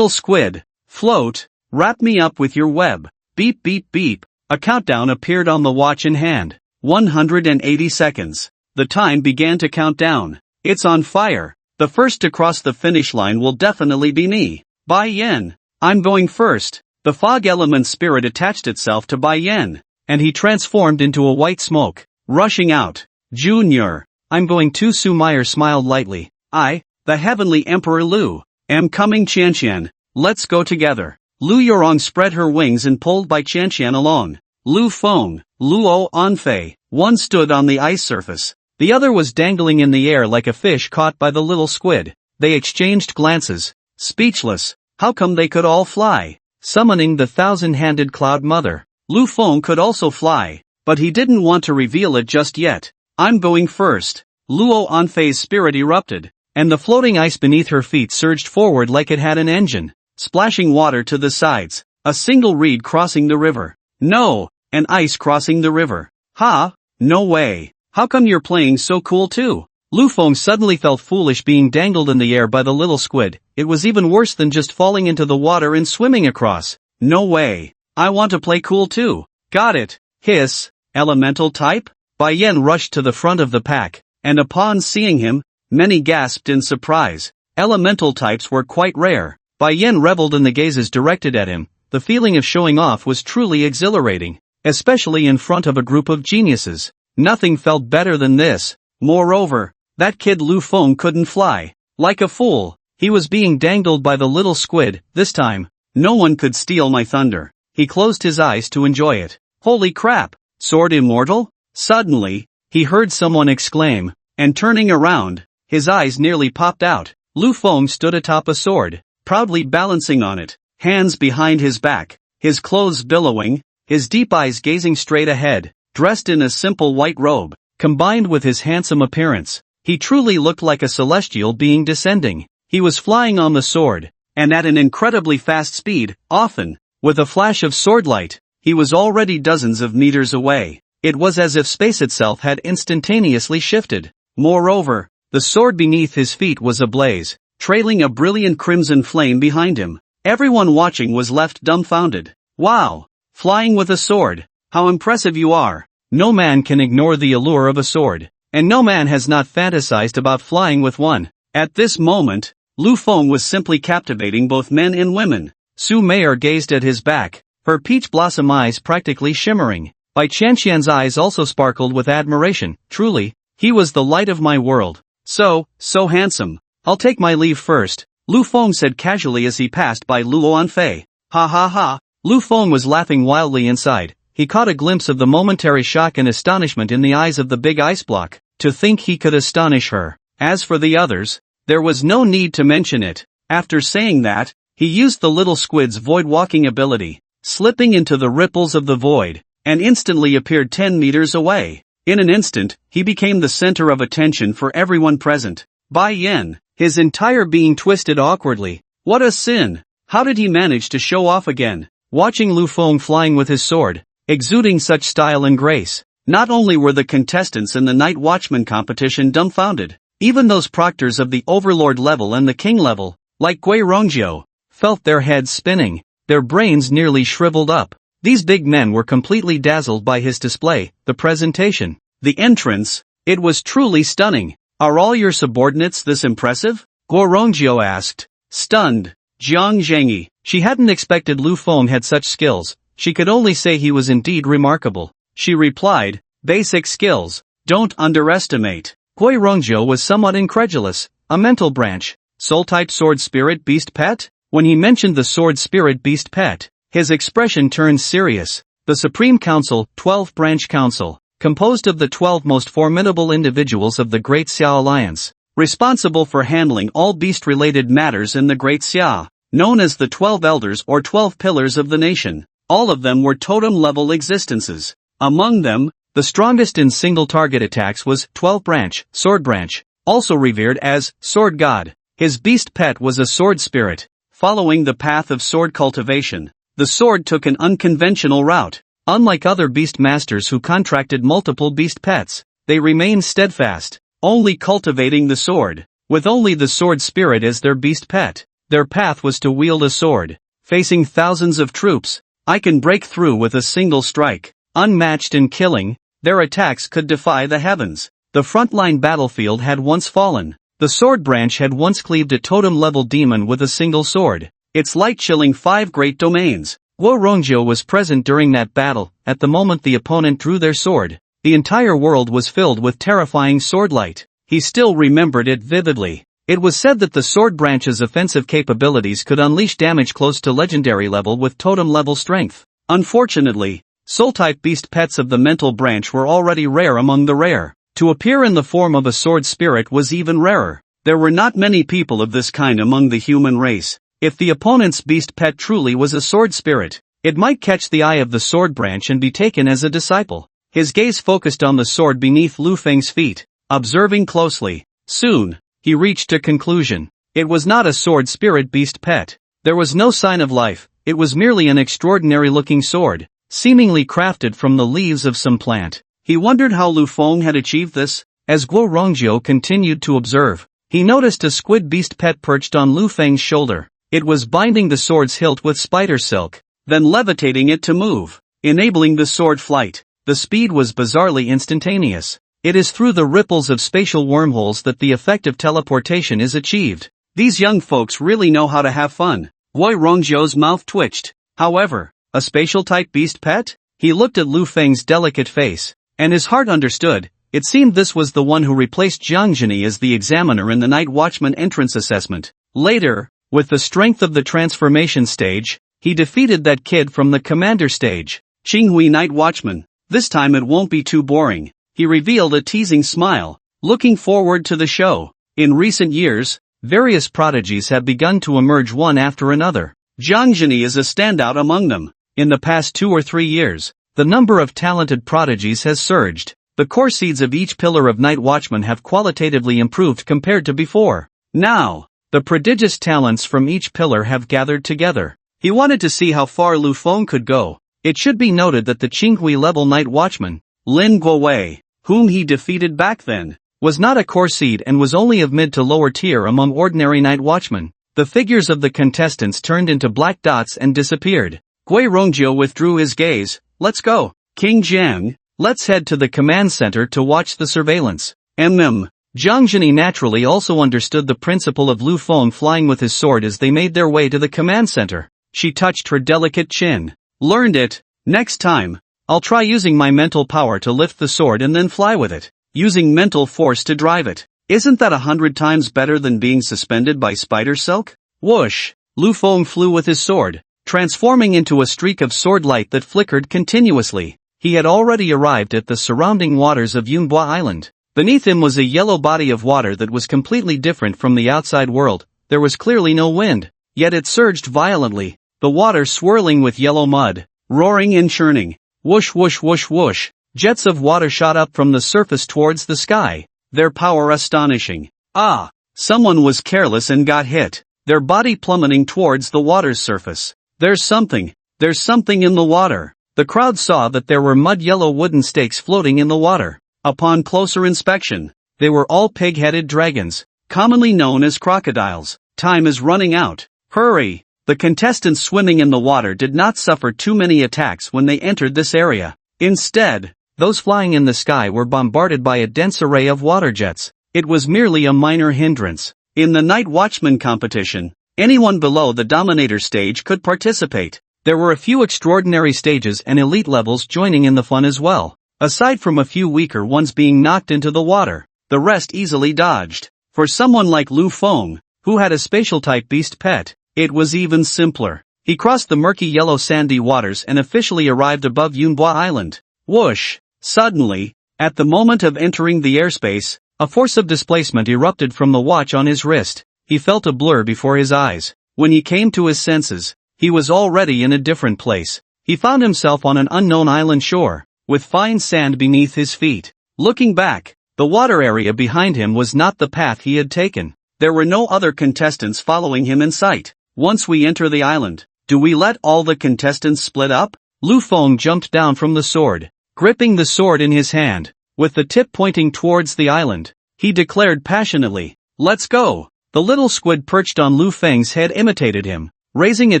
squid. Float. Wrap me up with your web. Beep beep beep. A countdown appeared on the watch in hand. 180 seconds. The time began to count down. It's on fire. The first to cross the finish line will definitely be me. Bai Yen. I'm going first. The fog element spirit attached itself to Bai Yen, and he transformed into a white smoke, rushing out. Junior. I'm going too. Su Meyer smiled lightly. I, the Heavenly Emperor Lu, am coming. Qianxian. Let's go together. Lu Yorong spread her wings and pulled Bai Qianxian along. Lu Feng, Luo Anfei. One stood on the ice surface. The other was dangling in the air like a fish caught by the little squid. They exchanged glances, speechless. How come they could all fly? Summoning the 1,000-handed Cloud Mother. Lu Feng could also fly, but he didn't want to reveal it just yet. I'm going first. Luo Anfei's spirit erupted, and the floating ice beneath her feet surged forward like it had an engine, splashing water to the sides. A single reed crossing the river. No, an ice crossing the river. Ha, no way. How come you're playing so cool too? Lu Feng suddenly felt foolish being dangled in the air by the little squid. It was even worse than just falling into the water and swimming across. No way. I want to play cool too. Got it. Hiss. Elemental type? Bai Yen rushed to the front of the pack, and upon seeing him, many gasped in surprise. Elemental types were quite rare. Bai Yen reveled in the gazes directed at him. The feeling of showing off was truly exhilarating, especially in front of a group of geniuses. Nothing felt better than this. Moreover, that kid Lu Feng couldn't fly. Like a fool, he was being dangled by the little squid. This time, no one could steal my thunder. He closed his eyes to enjoy it. Holy crap! Sword immortal? Suddenly, he heard someone exclaim, and turning around, his eyes nearly popped out. Lu Feng stood atop a sword, proudly balancing on it. Hands behind his back, his clothes billowing, his deep eyes gazing straight ahead, dressed in a simple white robe, combined with his handsome appearance, he truly looked like a celestial being descending. He was flying on the sword, and at an incredibly fast speed, often, with a flash of swordlight, he was already dozens of meters away. It was as if space itself had instantaneously shifted. Moreover, the sword beneath his feet was ablaze, trailing a brilliant crimson flame behind him. Everyone watching was left dumbfounded. Wow! Flying with a sword! How impressive you are! No man can ignore the allure of a sword, and no man has not fantasized about flying with one. At this moment, Lu Feng was simply captivating both men and women. Su Meier gazed at his back, her peach blossom eyes practically shimmering. Bai Qianxian's eyes also sparkled with admiration. Truly, he was the light of my world. So handsome. I'll take my leave first. Lu Feng said casually as he passed by Luo Anfei. Ha ha ha. Lu Feng was laughing wildly inside. He caught a glimpse of the momentary shock and astonishment in the eyes of the big ice block. To think he could astonish her. As for the others, there was no need to mention it. After saying that, he used the little squid's void-walking ability, slipping into the ripples of the void, and instantly appeared 10 meters away. In an instant, he became the center of attention for everyone present. Bai Yen, his entire being twisted awkwardly. What a sin! How did he manage to show off again? Watching Lu Feng flying with his sword, exuding such style and grace, not only were the contestants in the Night Watchman competition dumbfounded, even those proctors of the Overlord level and the King level, like Gui Rongjiu, felt their heads spinning, their brains nearly shriveled up. These big men were completely dazzled by his display, the presentation, the entrance. It was truly stunning. Are all your subordinates this impressive? Guo Rongjiu asked, stunned. Jiang Zhengyi, she hadn't expected Lu Feng had such skills. She could only say he was indeed remarkable. She replied, basic skills, don't underestimate. Gui Rongjiu was somewhat incredulous. A mental branch, soul-type sword spirit beast pet? When he mentioned the sword spirit beast pet, his expression turned serious. The Supreme Council, 12-branch council, composed of the 12 most formidable individuals of the Great Xia Alliance, responsible for handling all beast-related matters in the Great Xia, known as the 12 Elders or 12 Pillars of the nation. All of them were totem-level existences. Among them, the strongest in single-target attacks was 12-branch, Sword Branch, also revered as Sword God. His beast pet was a sword spirit. Following the path of sword cultivation, the sword took an unconventional route. Unlike other beast masters who contracted multiple beast pets, they remained steadfast, only cultivating the sword, with only the sword spirit as their beast pet. Their path was to wield a sword, facing thousands of troops. I can break through with a single strike. Unmatched in killing, their attacks could defy the heavens. The frontline battlefield had once fallen. The sword branch had once cleaved a totem-level demon with a single sword, its light chilling 5 great domains. Guo Rongjiu was present during that battle. At the moment the opponent drew their sword, the entire world was filled with terrifying sword light. He still remembered it vividly. It was said that the sword branch's offensive capabilities could unleash damage close to legendary level with totem-level strength. Unfortunately, soul-type beast pets of the mental branch were already rare among the rare. To appear in the form of a sword spirit was even rarer. There were not many people of this kind among the human race. If the opponent's beast pet truly was a sword spirit, it might catch the eye of the sword branch and be taken as a disciple. His gaze focused on the sword beneath Lu Feng's feet. observing closely. Soon, he reached a conclusion. It was not a sword spirit beast pet. There was no sign of life, it was merely an extraordinary-looking sword, seemingly crafted from the leaves of some plant. He wondered how Lu Feng had achieved this. As Guo Rongjiu continued to observe, he noticed a squid beast pet perched on Lu Feng's shoulder. It was binding the sword's hilt with spider silk, then levitating it to move, enabling the sword flight. The speed was bizarrely instantaneous. It is through the ripples of spatial wormholes that the effect of teleportation is achieved. These young folks really know how to have fun. Guo Rongjiu's mouth twitched. However, a spatial-type beast pet? He looked at Lu Feng's delicate face, and his heart understood. It seemed this was the one who replaced Jiang Zhini as the examiner in the Night Watchman entrance assessment. Later, with the strength of the transformation stage, he defeated that kid from the commander stage. Qinghui Night Watchman. This time it won't be too boring. He revealed a teasing smile, looking forward to the show. In recent years, various prodigies have begun to emerge one after another. Jiang Zhini is a standout among them. In the past 2 or 3 years, the number of talented prodigies has surged. The core seeds of each pillar of Night Watchman have qualitatively improved compared to before. Now, the prodigious talents from each pillar have gathered together. He wanted to see how far Lu Feng could go. It should be noted that the Qinghui level Night Watchman, Lin Guowei, whom he defeated back then, was not a core seed and was only of mid to lower tier among ordinary Night Watchmen. The figures of the contestants turned into black dots and disappeared. Guo Rongjiu withdrew his gaze. Let's go. King Jiang, let's head to the command center to watch the surveillance. Jiang Zhini naturally also understood the principle of Lu Feng flying with his sword as they made their way to the command center. She touched her delicate chin. Learned it. Next time, I'll try using my mental power to lift the sword and then fly with it. Using mental force to drive it. Isn't that 100 times better than being suspended by spider silk? Whoosh! Lu Feng flew with his sword, transforming into a streak of sword light that flickered continuously. He had already arrived at the surrounding waters of Yunhua Island. Beneath him was a yellow body of water that was completely different from the outside world. There was clearly no wind, yet it surged violently, the water swirling with yellow mud, roaring and churning. Whoosh whoosh whoosh whoosh. Jets of water shot up from the surface towards the sky, their power astonishing. Ah! Someone was careless and got hit, their body plummeting towards the water's surface. There's something in the water. The crowd saw that there were mud-yellow wooden stakes floating in the water. Upon closer inspection, they were all pig-headed dragons, commonly known as crocodiles. Time is running out. Hurry! The contestants swimming in the water did not suffer too many attacks when they entered this area. Instead, those flying in the sky were bombarded by a dense array of water jets. It was merely a minor hindrance. In the Night Watchman competition, anyone below the Dominator stage could participate. There were a few extraordinary stages and elite levels joining in the fun as well. Aside from a few weaker ones being knocked into the water, the rest easily dodged. For someone like Lu Feng, who had a spatial-type beast pet, it was even simpler. He crossed the murky yellow sandy waters and officially arrived above Yunhua Island. Whoosh! Suddenly, at the moment of entering the airspace, a force of displacement erupted from the watch on his wrist. He felt a blur before his eyes. When he came to his senses, he was already in a different place. He found himself on an unknown island shore, with fine sand beneath his feet. Looking back, the water area behind him was not the path he had taken. There were no other contestants following him in sight. Once we enter the island, do we let all the contestants split up? Lu Feng jumped down from the sword, gripping the sword in his hand, with the tip pointing towards the island. He declared passionately, "Let's go!" The little squid perched on Lu Feng's head imitated him, raising a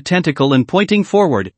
tentacle and pointing forward.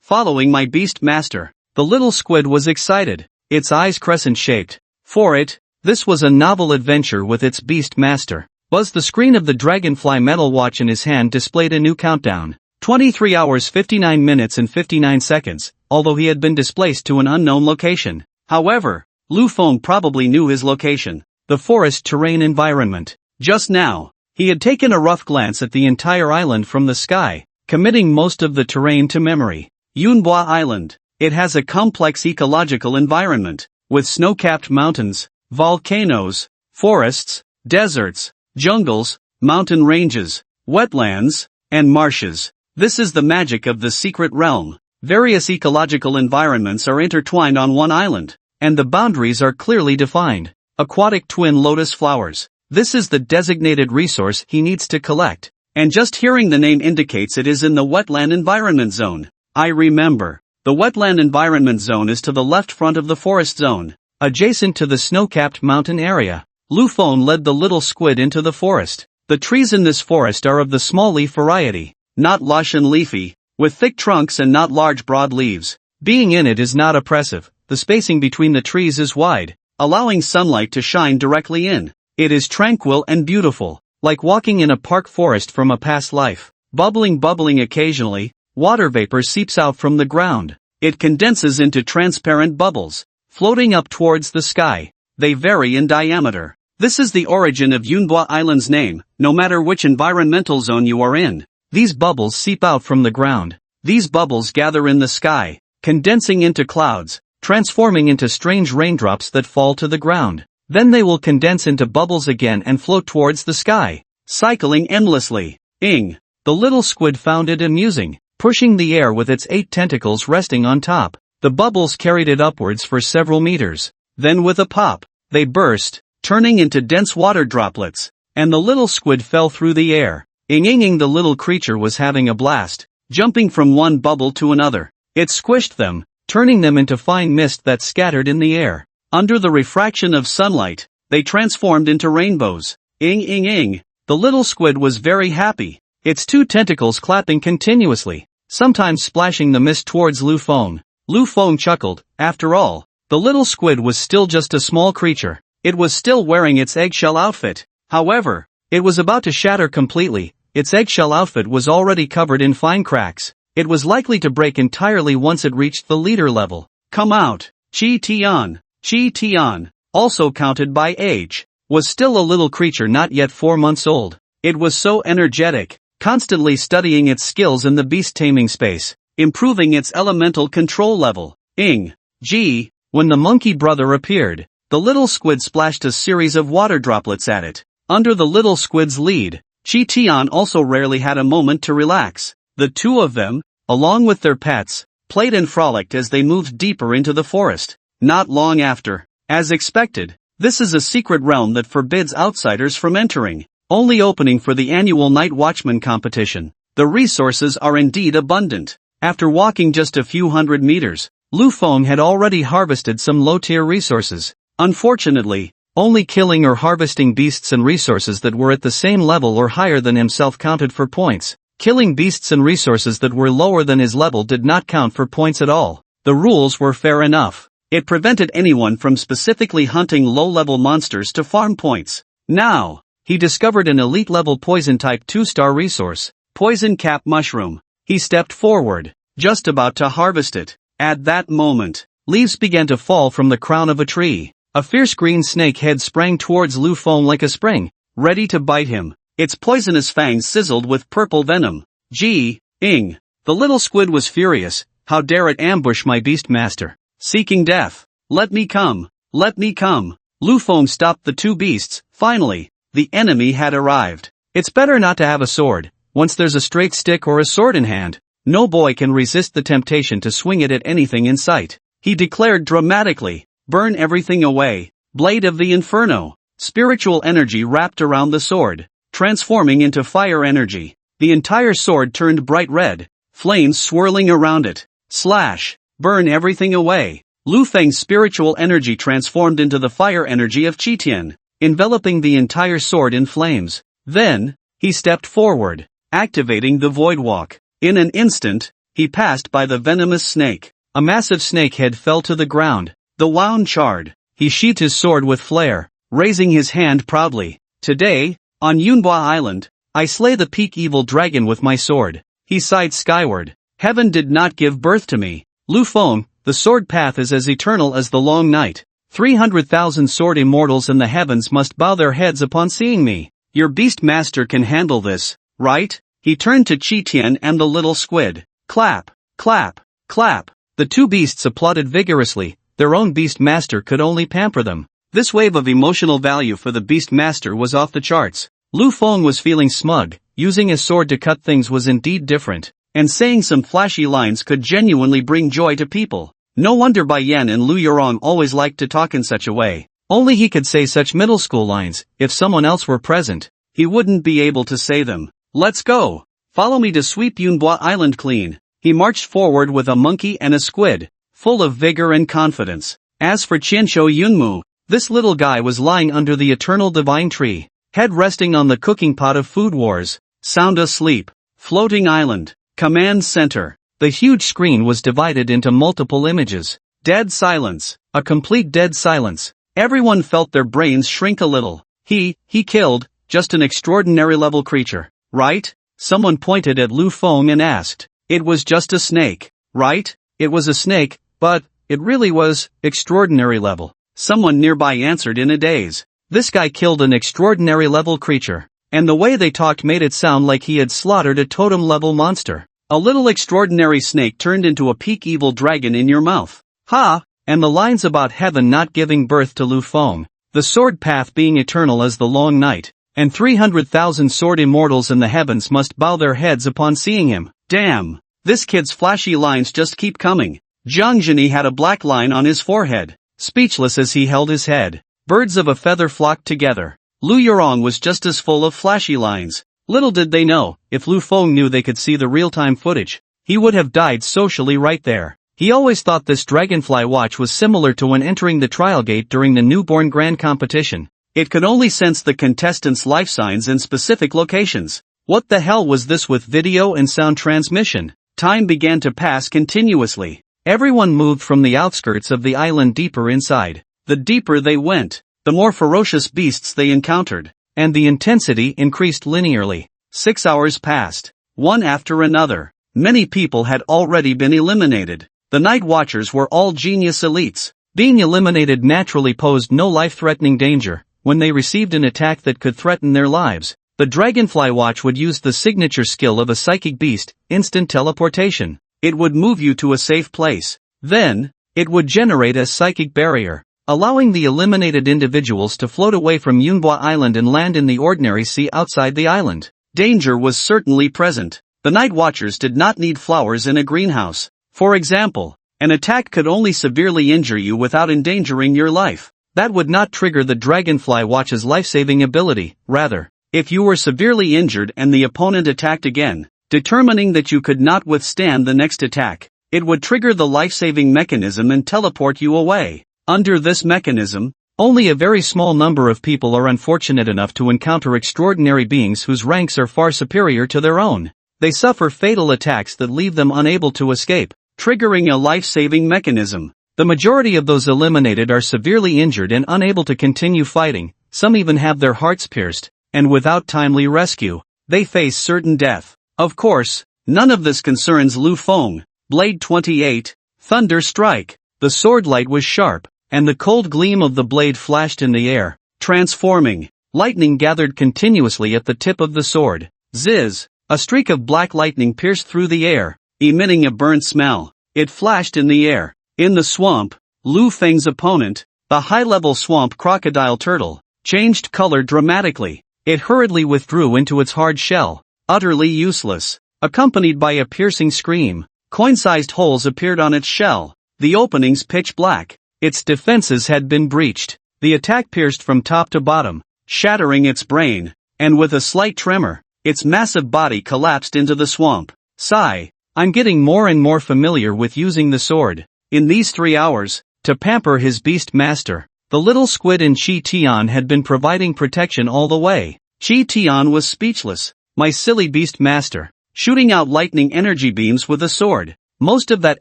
Following my beast master. The little squid was excited, its eyes crescent-shaped. For it, this was a novel adventure with its beast master. The screen of the Dragonfly metal watch in his hand displayed a new countdown. 23 hours 59 minutes and 59 seconds, although he had been displaced to an unknown location. However, Lu Feng probably knew his location, the forest terrain environment. Just now, he had taken a rough glance at the entire island from the sky, committing most of the terrain to memory. Yunhua Island. It has a complex ecological environment, with snow-capped mountains, volcanoes, forests, deserts, jungles, mountain ranges, wetlands, and marshes. This is the magic of the secret realm. Various ecological environments are intertwined on one island, and the boundaries are clearly defined. aquatic twin lotus flowers. This is the designated resource he needs to collect. And just hearing the name indicates it is in the wetland environment zone. I remember. The wetland environment zone is to the left front of the forest zone, adjacent to the snow-capped mountain area. Lufone led the little squid into the forest. The trees in this forest are of the small leaf variety, not lush and leafy, with thick trunks and not large broad leaves. Being in it is not oppressive. The spacing between the trees is wide, allowing sunlight to shine directly in. It is tranquil and beautiful, like walking in a park forest from a past life. Bubbling occasionally, water vapor seeps out from the ground. It condenses into transparent bubbles, floating up towards the sky. They vary in diameter. This is the origin of Yunbwa Island's name, no matter which environmental zone you are in. These bubbles seep out from the ground. These bubbles gather in the sky, condensing into clouds, transforming into strange raindrops that fall to the ground. Then they will condense into bubbles again and float towards the sky, cycling endlessly. The little squid found it amusing, pushing the air with its 8 tentacles resting on top. The bubbles carried it upwards for several meters. Then with a pop, they burst, turning into dense water droplets, and the little squid fell through the air. The little creature was having a blast, jumping from one bubble to another. It squished them, turning them into fine mist that scattered in the air. Under the refraction of sunlight, they transformed into rainbows. The little squid was very happy, its 2 tentacles clapping continuously, sometimes splashing the mist towards Lufone. Lufone chuckled. After all, the little squid was still just a small creature. It was still wearing its eggshell outfit. However, it was about to shatter completely. Its eggshell outfit was already covered in fine cracks. It was likely to break entirely once it reached the leader level. Come out. Chi-Tian, also counted by age, was still a little creature not yet 4 months old. It was so energetic, constantly studying its skills in the beast taming space, improving its elemental control level. When the monkey brother appeared, the little squid splashed a series of water droplets at it. Under the little squid's lead, Chi-Tian also rarely had a moment to relax. The 2 of them, along with their pets, played and frolicked as they moved deeper into the forest. Not long after, as expected, this is a secret realm that forbids outsiders from entering, only opening for the annual Night Watchman competition. The resources are indeed abundant. After walking just a few hundred meters, Lufone had already harvested some low-tier resources. Unfortunately, only killing or harvesting beasts and resources that were at the same level or higher than himself counted for points. Killing beasts and resources that were lower than his level did not count for points at all. The rules were fair enough. It prevented anyone from specifically hunting low-level monsters to farm points. Now, he discovered an elite-level poison-type 2-star resource, Poison Cap Mushroom. He stepped forward, just about to harvest it. At that moment, leaves began to fall from the crown of a tree. A fierce green snake head sprang towards Lufone like a spring, ready to bite him. Its poisonous fangs sizzled with purple venom. The little squid was furious. How dare it ambush my beast master? Seeking death. Let me come. Lufone stopped the 2 beasts. Finally, the enemy had arrived. It's better not to have a sword. Once there's a straight stick or a sword in hand, no boy can resist the temptation to swing it at anything in sight. He declared dramatically, "Burn everything away, Blade of the Inferno." Spiritual energy wrapped around the sword, transforming into fire energy. The entire sword turned bright red, flames swirling around it. Slash. Burn everything away. Lufeng's spiritual energy transformed into the fire energy of Chi-Tian, enveloping the entire sword in flames. Then, he stepped forward, activating the Void Walk. In an instant, he passed by the venomous snake. A massive snake head fell to the ground. The wound charred. He sheathed his sword with flair, raising his hand proudly. "Today, on Yunbwa Island, I slay the peak evil dragon with my sword." He sighed skyward. "Heaven did not give birth to me. Lufone, the sword path is as eternal as the long night. 300,000 sword immortals in the heavens must bow their heads upon seeing me. Your beast master can handle this, right?" He turned to Chi-Tian and the little squid. Clap, clap, clap. The 2 beasts applauded vigorously. Their own beast master could only pamper them. This wave of emotional value for the beast master was off the charts. Lufone was feeling smug. Using his sword to cut things was indeed different. And saying some flashy lines could genuinely bring joy to people. No wonder Bai Yan and Lu Yurong always liked to talk in such a way. Only he could say such middle school lines. If someone else were present, he wouldn't be able to say them. Let's go. Follow me to sweep Yunhua Island clean. He marched forward with a monkey and a squid, full of vigor and confidence. As for Qianshou Yunmu, this little guy was lying under the eternal divine tree, head resting on the cooking pot of Food Wars, sound asleep. Floating island. Command center. The huge screen was divided into multiple images. Dead silence. A complete dead silence. Everyone felt their brains shrink a little. He killed, just an extraordinary level creature, right? Someone pointed at Lu Feng and asked. It was just a snake, right? It was a snake, but it really was extraordinary level. Someone nearby answered in a daze. This guy killed an extraordinary level creature. And the way they talked made it sound like he had slaughtered a totem-level monster. A little extraordinary snake turned into a peak evil dragon in your mouth. Ha! And the lines about heaven not giving birth to Lu Feng, the sword path being eternal as the long night, and 300,000 sword immortals in the heavens must bow their heads upon seeing him. Damn! This kid's flashy lines just keep coming. Jiang Zhini had a black line on his forehead, speechless as he held his head. Birds of a feather flocked together. Lu Yurong was just as full of flashy lines. Little did they know, if Lu Feng knew they could see the real-time footage, he would have died socially right there. He always thought this dragonfly watch was similar to when entering the trial gate during the newborn grand competition. It could only sense the contestants' life signs in specific locations. What the hell was this with video and sound transmission? Time began to pass continuously. Everyone moved from the outskirts of the island deeper inside. The deeper they went, the more ferocious beasts they encountered, and the intensity increased linearly. 6 hours passed, one after another. Many people had already been eliminated. The Night Watchers were all genius elites. Being eliminated naturally posed no life-threatening danger. When they received an attack that could threaten their lives, the Dragonfly Watch would use the signature skill of a psychic beast, instant teleportation. It would move you to a safe place. Then, it would generate a psychic barrier, allowing the eliminated individuals to float away from Yunhua Island and land in the ordinary sea outside the island. Danger was certainly present. The Night Watchers did not need flowers in a greenhouse. For example, an attack could only severely injure you without endangering your life. That would not trigger the Dragonfly Watch's life-saving ability. Rather, if you were severely injured and the opponent attacked again, determining that you could not withstand the next attack, it would trigger the life-saving mechanism and teleport you away. Under this mechanism, only a very small number of people are unfortunate enough to encounter extraordinary beings whose ranks are far superior to their own. They suffer fatal attacks that leave them unable to escape, triggering a life-saving mechanism. The majority of those eliminated are severely injured and unable to continue fighting. Some even have their hearts pierced, and without timely rescue, they face certain death. Of course, none of this concerns Lu Feng. Blade 28, Thunder Strike. The sword light was sharp, and the cold gleam of the blade flashed in the air, transforming. Lightning gathered continuously at the tip of the sword. Zizz! A streak of black lightning pierced through the air, emitting a burnt smell. It flashed in the air. In the swamp, Lu Feng's opponent, the high-level swamp crocodile turtle, changed color dramatically. It hurriedly withdrew into its hard shell, utterly useless, accompanied by a piercing scream. Coin-sized holes appeared on its shell, the openings pitch black. Its defenses had been breached. The attack pierced from top to bottom, shattering its brain, and with a slight tremor, its massive body collapsed into the swamp. Sigh. I'm getting more and more familiar with using the sword. In these 3 hours, to pamper his beast master, the little squid in Chi Tian had been providing protection all the way. Chi Tian was speechless. My silly beast master, shooting out lightning energy beams with a sword. Most of that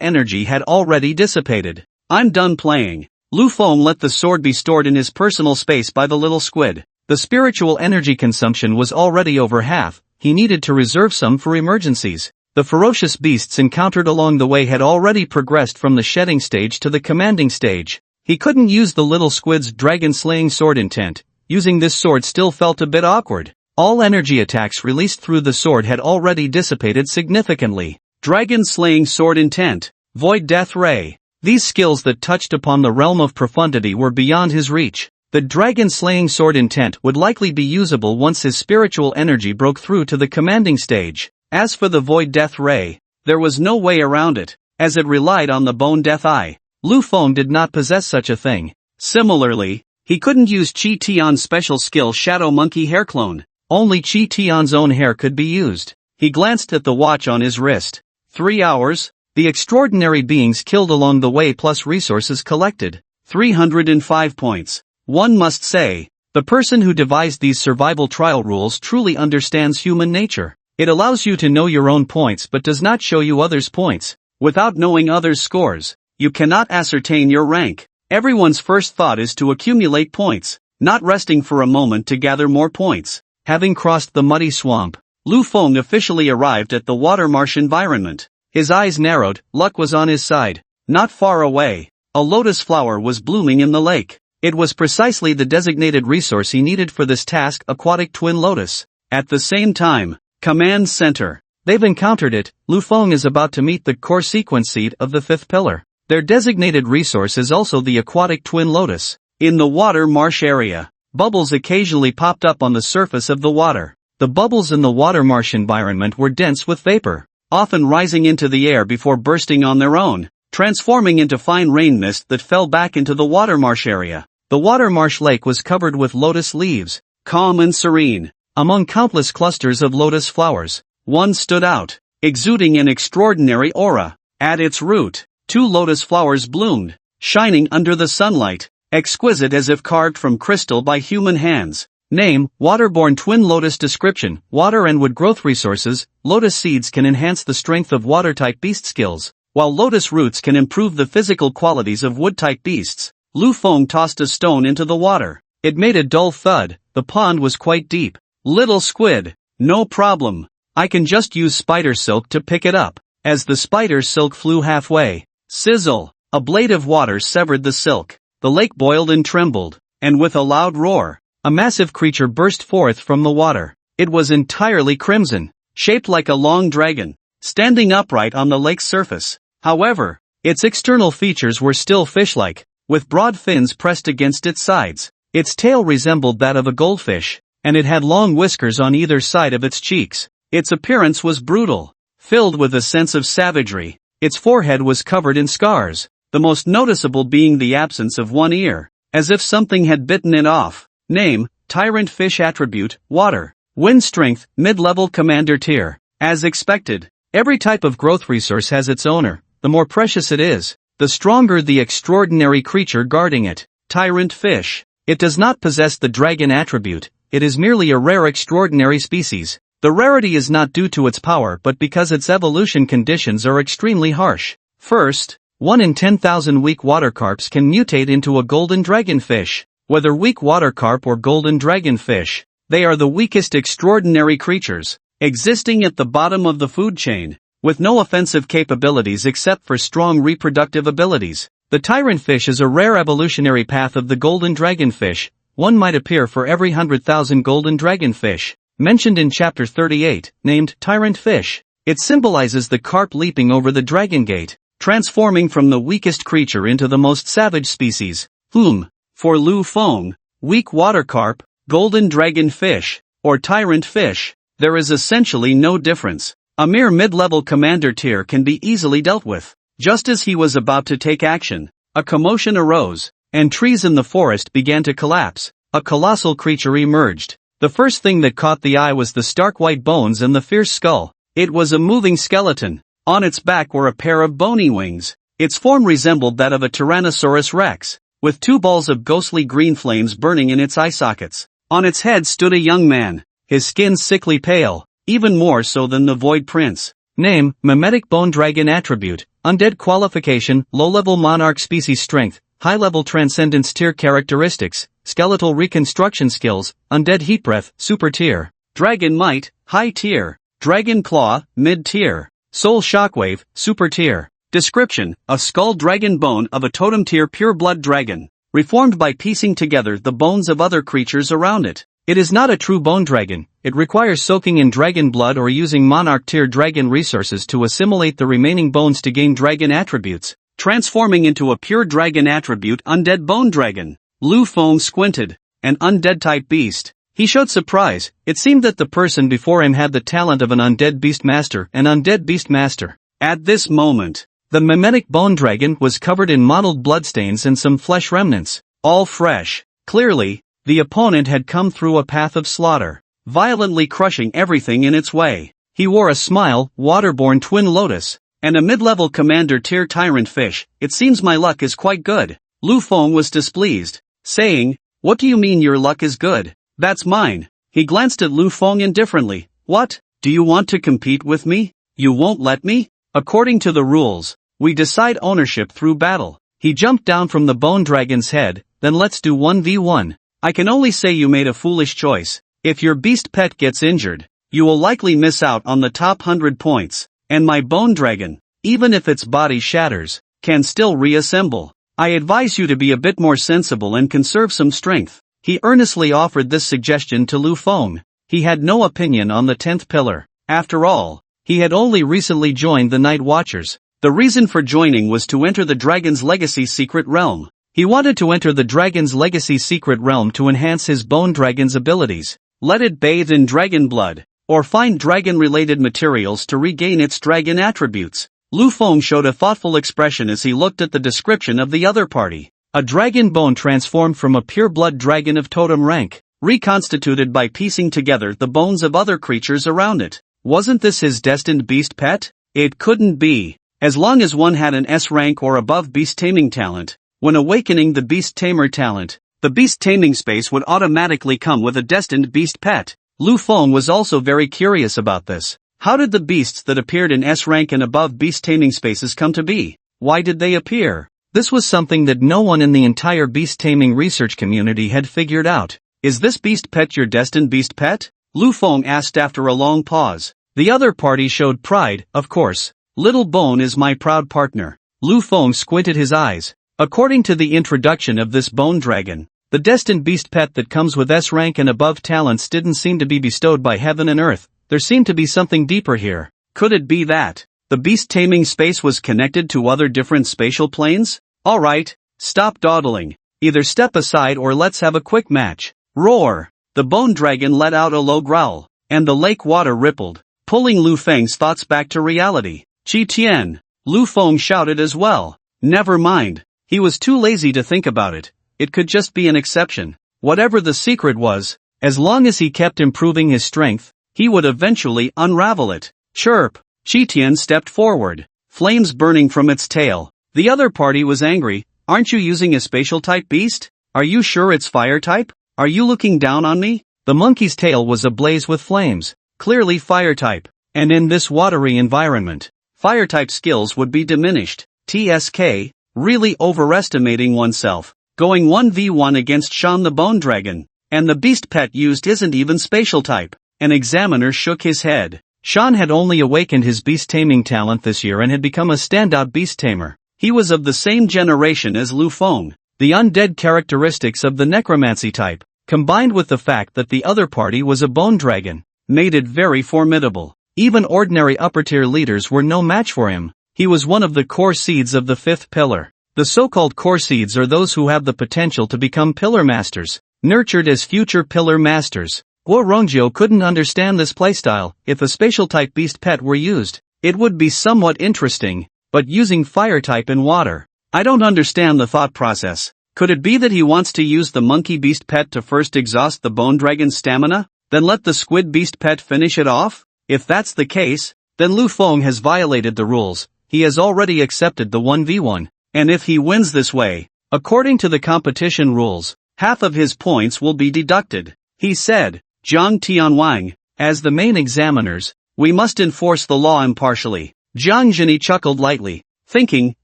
energy had already dissipated. I'm done playing. Lu Feng let the sword be stored in his personal space by the little squid. The spiritual energy consumption was already over half. He needed to reserve some for emergencies. The ferocious beasts encountered along the way had already progressed from the shedding stage to the commanding stage. He couldn't use the little squid's dragon-slaying sword intent. Using this sword still felt a bit awkward. All energy attacks released through the sword had already dissipated significantly. Dragon-slaying sword intent. Void Death Ray. These skills that touched upon the realm of profundity were beyond his reach. The dragon-slaying sword intent would likely be usable once his spiritual energy broke through to the commanding stage. As for the Void Death Ray, there was no way around it, as it relied on the Bone Death Eye. Lu Feng did not possess such a thing. Similarly, He couldn't use Chi Tion's special skill Shadow Monkey Hair Clone. Only Chi Tion's own hair could be used. He glanced at the watch on his wrist. 3 hours? The extraordinary beings killed along the way plus resources collected. 305 points. One must say, the person who devised these survival trial rules truly understands human nature. It allows you to know your own points but does not show you others' points. Without knowing others' scores, you cannot ascertain your rank. Everyone's first thought is to accumulate points, not resting for a moment to gather more points. Having crossed the muddy swamp, Lu Feng officially arrived at the water marsh environment. His eyes narrowed, luck was on his side. Not far away, a lotus flower was blooming in the lake. It was precisely the designated resource he needed for this task, aquatic twin lotus. At the same time, Command Center. They've encountered it. Lu Feng is about to meet the core sequence seed of the 5th pillar. Their designated resource is also the aquatic twin lotus. In the water marsh area, bubbles occasionally popped up on the surface of the water. The bubbles in the water marsh environment were dense with vapor, often rising into the air before bursting on their own, transforming into fine rain mist that fell back into the water marsh area. The water marsh lake was covered with lotus leaves, calm and serene. Among countless clusters of lotus flowers, one stood out, exuding an extraordinary aura. At its root, 2 lotus flowers bloomed, shining under the sunlight, exquisite as if carved from crystal by human hands. Name, waterborne twin lotus. Description, water and wood growth resources. Lotus seeds can enhance the strength of water-type beast skills, while lotus roots can improve the physical qualities of wood-type beasts. Lu Feng tossed a stone into the water. It made a dull thud. The pond was quite deep. Little squid, no problem. I can just use spider silk to pick it up. As the spider silk flew halfway, sizzle, a blade of water severed the silk. The lake boiled and trembled, and with a loud roar, a massive creature burst forth from the water. It was entirely crimson, shaped like a long dragon, standing upright on the lake's surface. However, its external features were still fish-like, with broad fins pressed against its sides. Its tail resembled that of a goldfish, and it had long whiskers on either side of its cheeks. Its appearance was brutal, filled with a sense of savagery. Its forehead was covered in scars, the most noticeable being the absence of one ear, as if something had bitten it off. Name, Tyrant Fish. Attribute, Water. Wind Strength, Mid-Level Commander Tier. As expected, every type of growth resource has its owner. The more precious it is, the stronger the extraordinary creature guarding it. Tyrant Fish. It does not possess the dragon attribute, it is merely a rare extraordinary species. The rarity is not due to its power but because its evolution conditions are extremely harsh. First, 1 in 10,000 weak water carps can mutate into a golden dragonfish. Whether weak water carp or golden dragonfish, they are the weakest extraordinary creatures, existing at the bottom of the food chain, with no offensive capabilities except for strong reproductive abilities. The tyrant fish is a rare evolutionary path of the golden dragonfish. One might appear for every 100,000 golden dragonfish, mentioned in chapter 38, named Tyrant Fish. It symbolizes the carp leaping over the dragon gate, transforming from the weakest creature into the most savage species. For Lu Feng, weak water carp, golden dragon fish, or tyrant fish, there is essentially no difference. A mere mid-level commander tier can be easily dealt with. Just as he was about to take action, a commotion arose, and trees in the forest began to collapse. A colossal creature emerged. The first thing that caught the eye was the stark white bones and the fierce skull. It was a moving skeleton. On its back were a pair of bony wings. Its form resembled that of a Tyrannosaurus rex, with 2 balls of ghostly green flames burning in its eye sockets. On its head stood a young man, his skin sickly pale, even more so than the Void Prince. Name, Mimetic Bone Dragon. Attribute, Undead. Qualification, Low-level Monarch Species. Strength, High-level Transcendence. Tier. Characteristics, Skeletal Reconstruction Skills, Undead Heat Breath, Super Tier. Dragon Might, High Tier. Dragon Claw, Mid Tier. Soul Shockwave, Super Tier. Description, a skull dragon bone of a totem tier pure blood dragon, reformed by piecing together the bones of other creatures around it. It is not a true bone dragon. It requires soaking in dragon blood or using monarch tier dragon resources to assimilate the remaining bones to gain dragon attributes, transforming into a pure dragon attribute undead bone dragon. Lu Feng squinted. An undead type beast. He showed surprise. It seemed that the person before him had the talent of an undead beast master. An undead beast master. At this moment, the mimetic bone dragon was covered in mottled bloodstains and some flesh remnants, all fresh, Clearly, the opponent had come through a path of slaughter, violently crushing everything in its way. He wore a smile, waterborne twin lotus, and a mid-level commander tier tyrant fish. It seems my luck is quite good. Lu Feng was displeased, saying, "What do you mean your luck is good? That's mine." He glanced at Lu Feng indifferently. "What? Do you want to compete with me? You won't let me? According to the rules, we decide ownership through battle." He jumped down from the bone dragon's head. "Then let's do 1v1. I can only say you made a foolish choice. If your beast pet gets injured, you will likely miss out on the top 100 points, and my bone dragon, even if its body shatters, can still reassemble. I advise you to be a bit more sensible and conserve some strength." He earnestly offered this suggestion to Lu Feng. He had no opinion on the 10th pillar. After all, he had only recently joined the Night Watchers. The reason for joining was to enter the Dragon's Legacy Secret Realm. He wanted to enter the Dragon's Legacy Secret Realm to enhance his bone dragon's abilities, let it bathe in dragon blood, or find dragon-related materials to regain its dragon attributes. Lu Feng showed a thoughtful expression as he looked at the description of the other party. A dragon bone transformed from a pure-blood dragon of totem rank, reconstituted by piecing together the bones of other creatures around it. Wasn't this his destined beast pet? It couldn't be. As long as one had an S rank or above beast taming talent, when awakening the beast tamer talent, the beast taming space would automatically come with a destined beast pet. Lu Feng was also very curious about this. How did the beasts that appeared in S rank and above beast taming spaces come to be? Why did they appear? This was something that no one in the entire beast taming research community had figured out. "Is this beast pet your destined beast pet?" Lu Feng asked after a long pause. The other party showed pride. "Of course. Little Bone is my proud partner." Lu Feng squinted his eyes. According to the introduction of this bone dragon, the destined beast pet that comes with S rank and above talents didn't seem to be bestowed by heaven and earth. There seemed to be something deeper here. Could it be that the beast taming space was connected to other different spatial planes? "Alright, stop dawdling. Either step aside or let's have a quick match." Roar! The bone dragon let out a low growl, and the lake water rippled, pulling Lu Feng's thoughts back to reality. "Qi Tian!" Lu Feng shouted as well. Never mind. He was too lazy to think about it. It could just be an exception. Whatever the secret was, as long as he kept improving his strength, he would eventually unravel it. Chirp! Qi Tian stepped forward, flames burning from its tail. The other party was angry. "Aren't you using a spatial type beast? Are you sure it's fire type? Are you looking down on me?" The monkey's tail was ablaze with flames, clearly fire type, and in this watery environment, fire type skills would be diminished. TSK, really overestimating oneself, going 1v1 against Chon the Bone Dragon, and the beast pet used isn't even spatial type. An examiner shook his head. Chon had only awakened his beast taming talent this year and had become a standout beast tamer. He was of the same generation as Lu Feng. The undead characteristics of the necromancy type, combined with the fact that the other party was a bone dragon, made it very formidable. Even ordinary upper-tier leaders were no match for him. He was one of the core seeds of the 5th pillar. The so-called core seeds are those who have the potential to become pillar masters, nurtured as future pillar masters. Guo Rongjiu couldn't understand this playstyle. If a spatial type beast pet were used, it would be somewhat interesting, but using fire type and water, I don't understand the thought process. Could it be that he wants to use the monkey beast pet to first exhaust the bone dragon's stamina, then let the squid beast pet finish it off? If that's the case, then Lu Feng has violated the rules. He has already accepted the 1v1, and if he wins this way, according to the competition rules, half of his points will be deducted. He said, "Zhang Tianwang, as the main examiners, we must enforce the law impartially." Zhang Zhini chuckled lightly, thinking,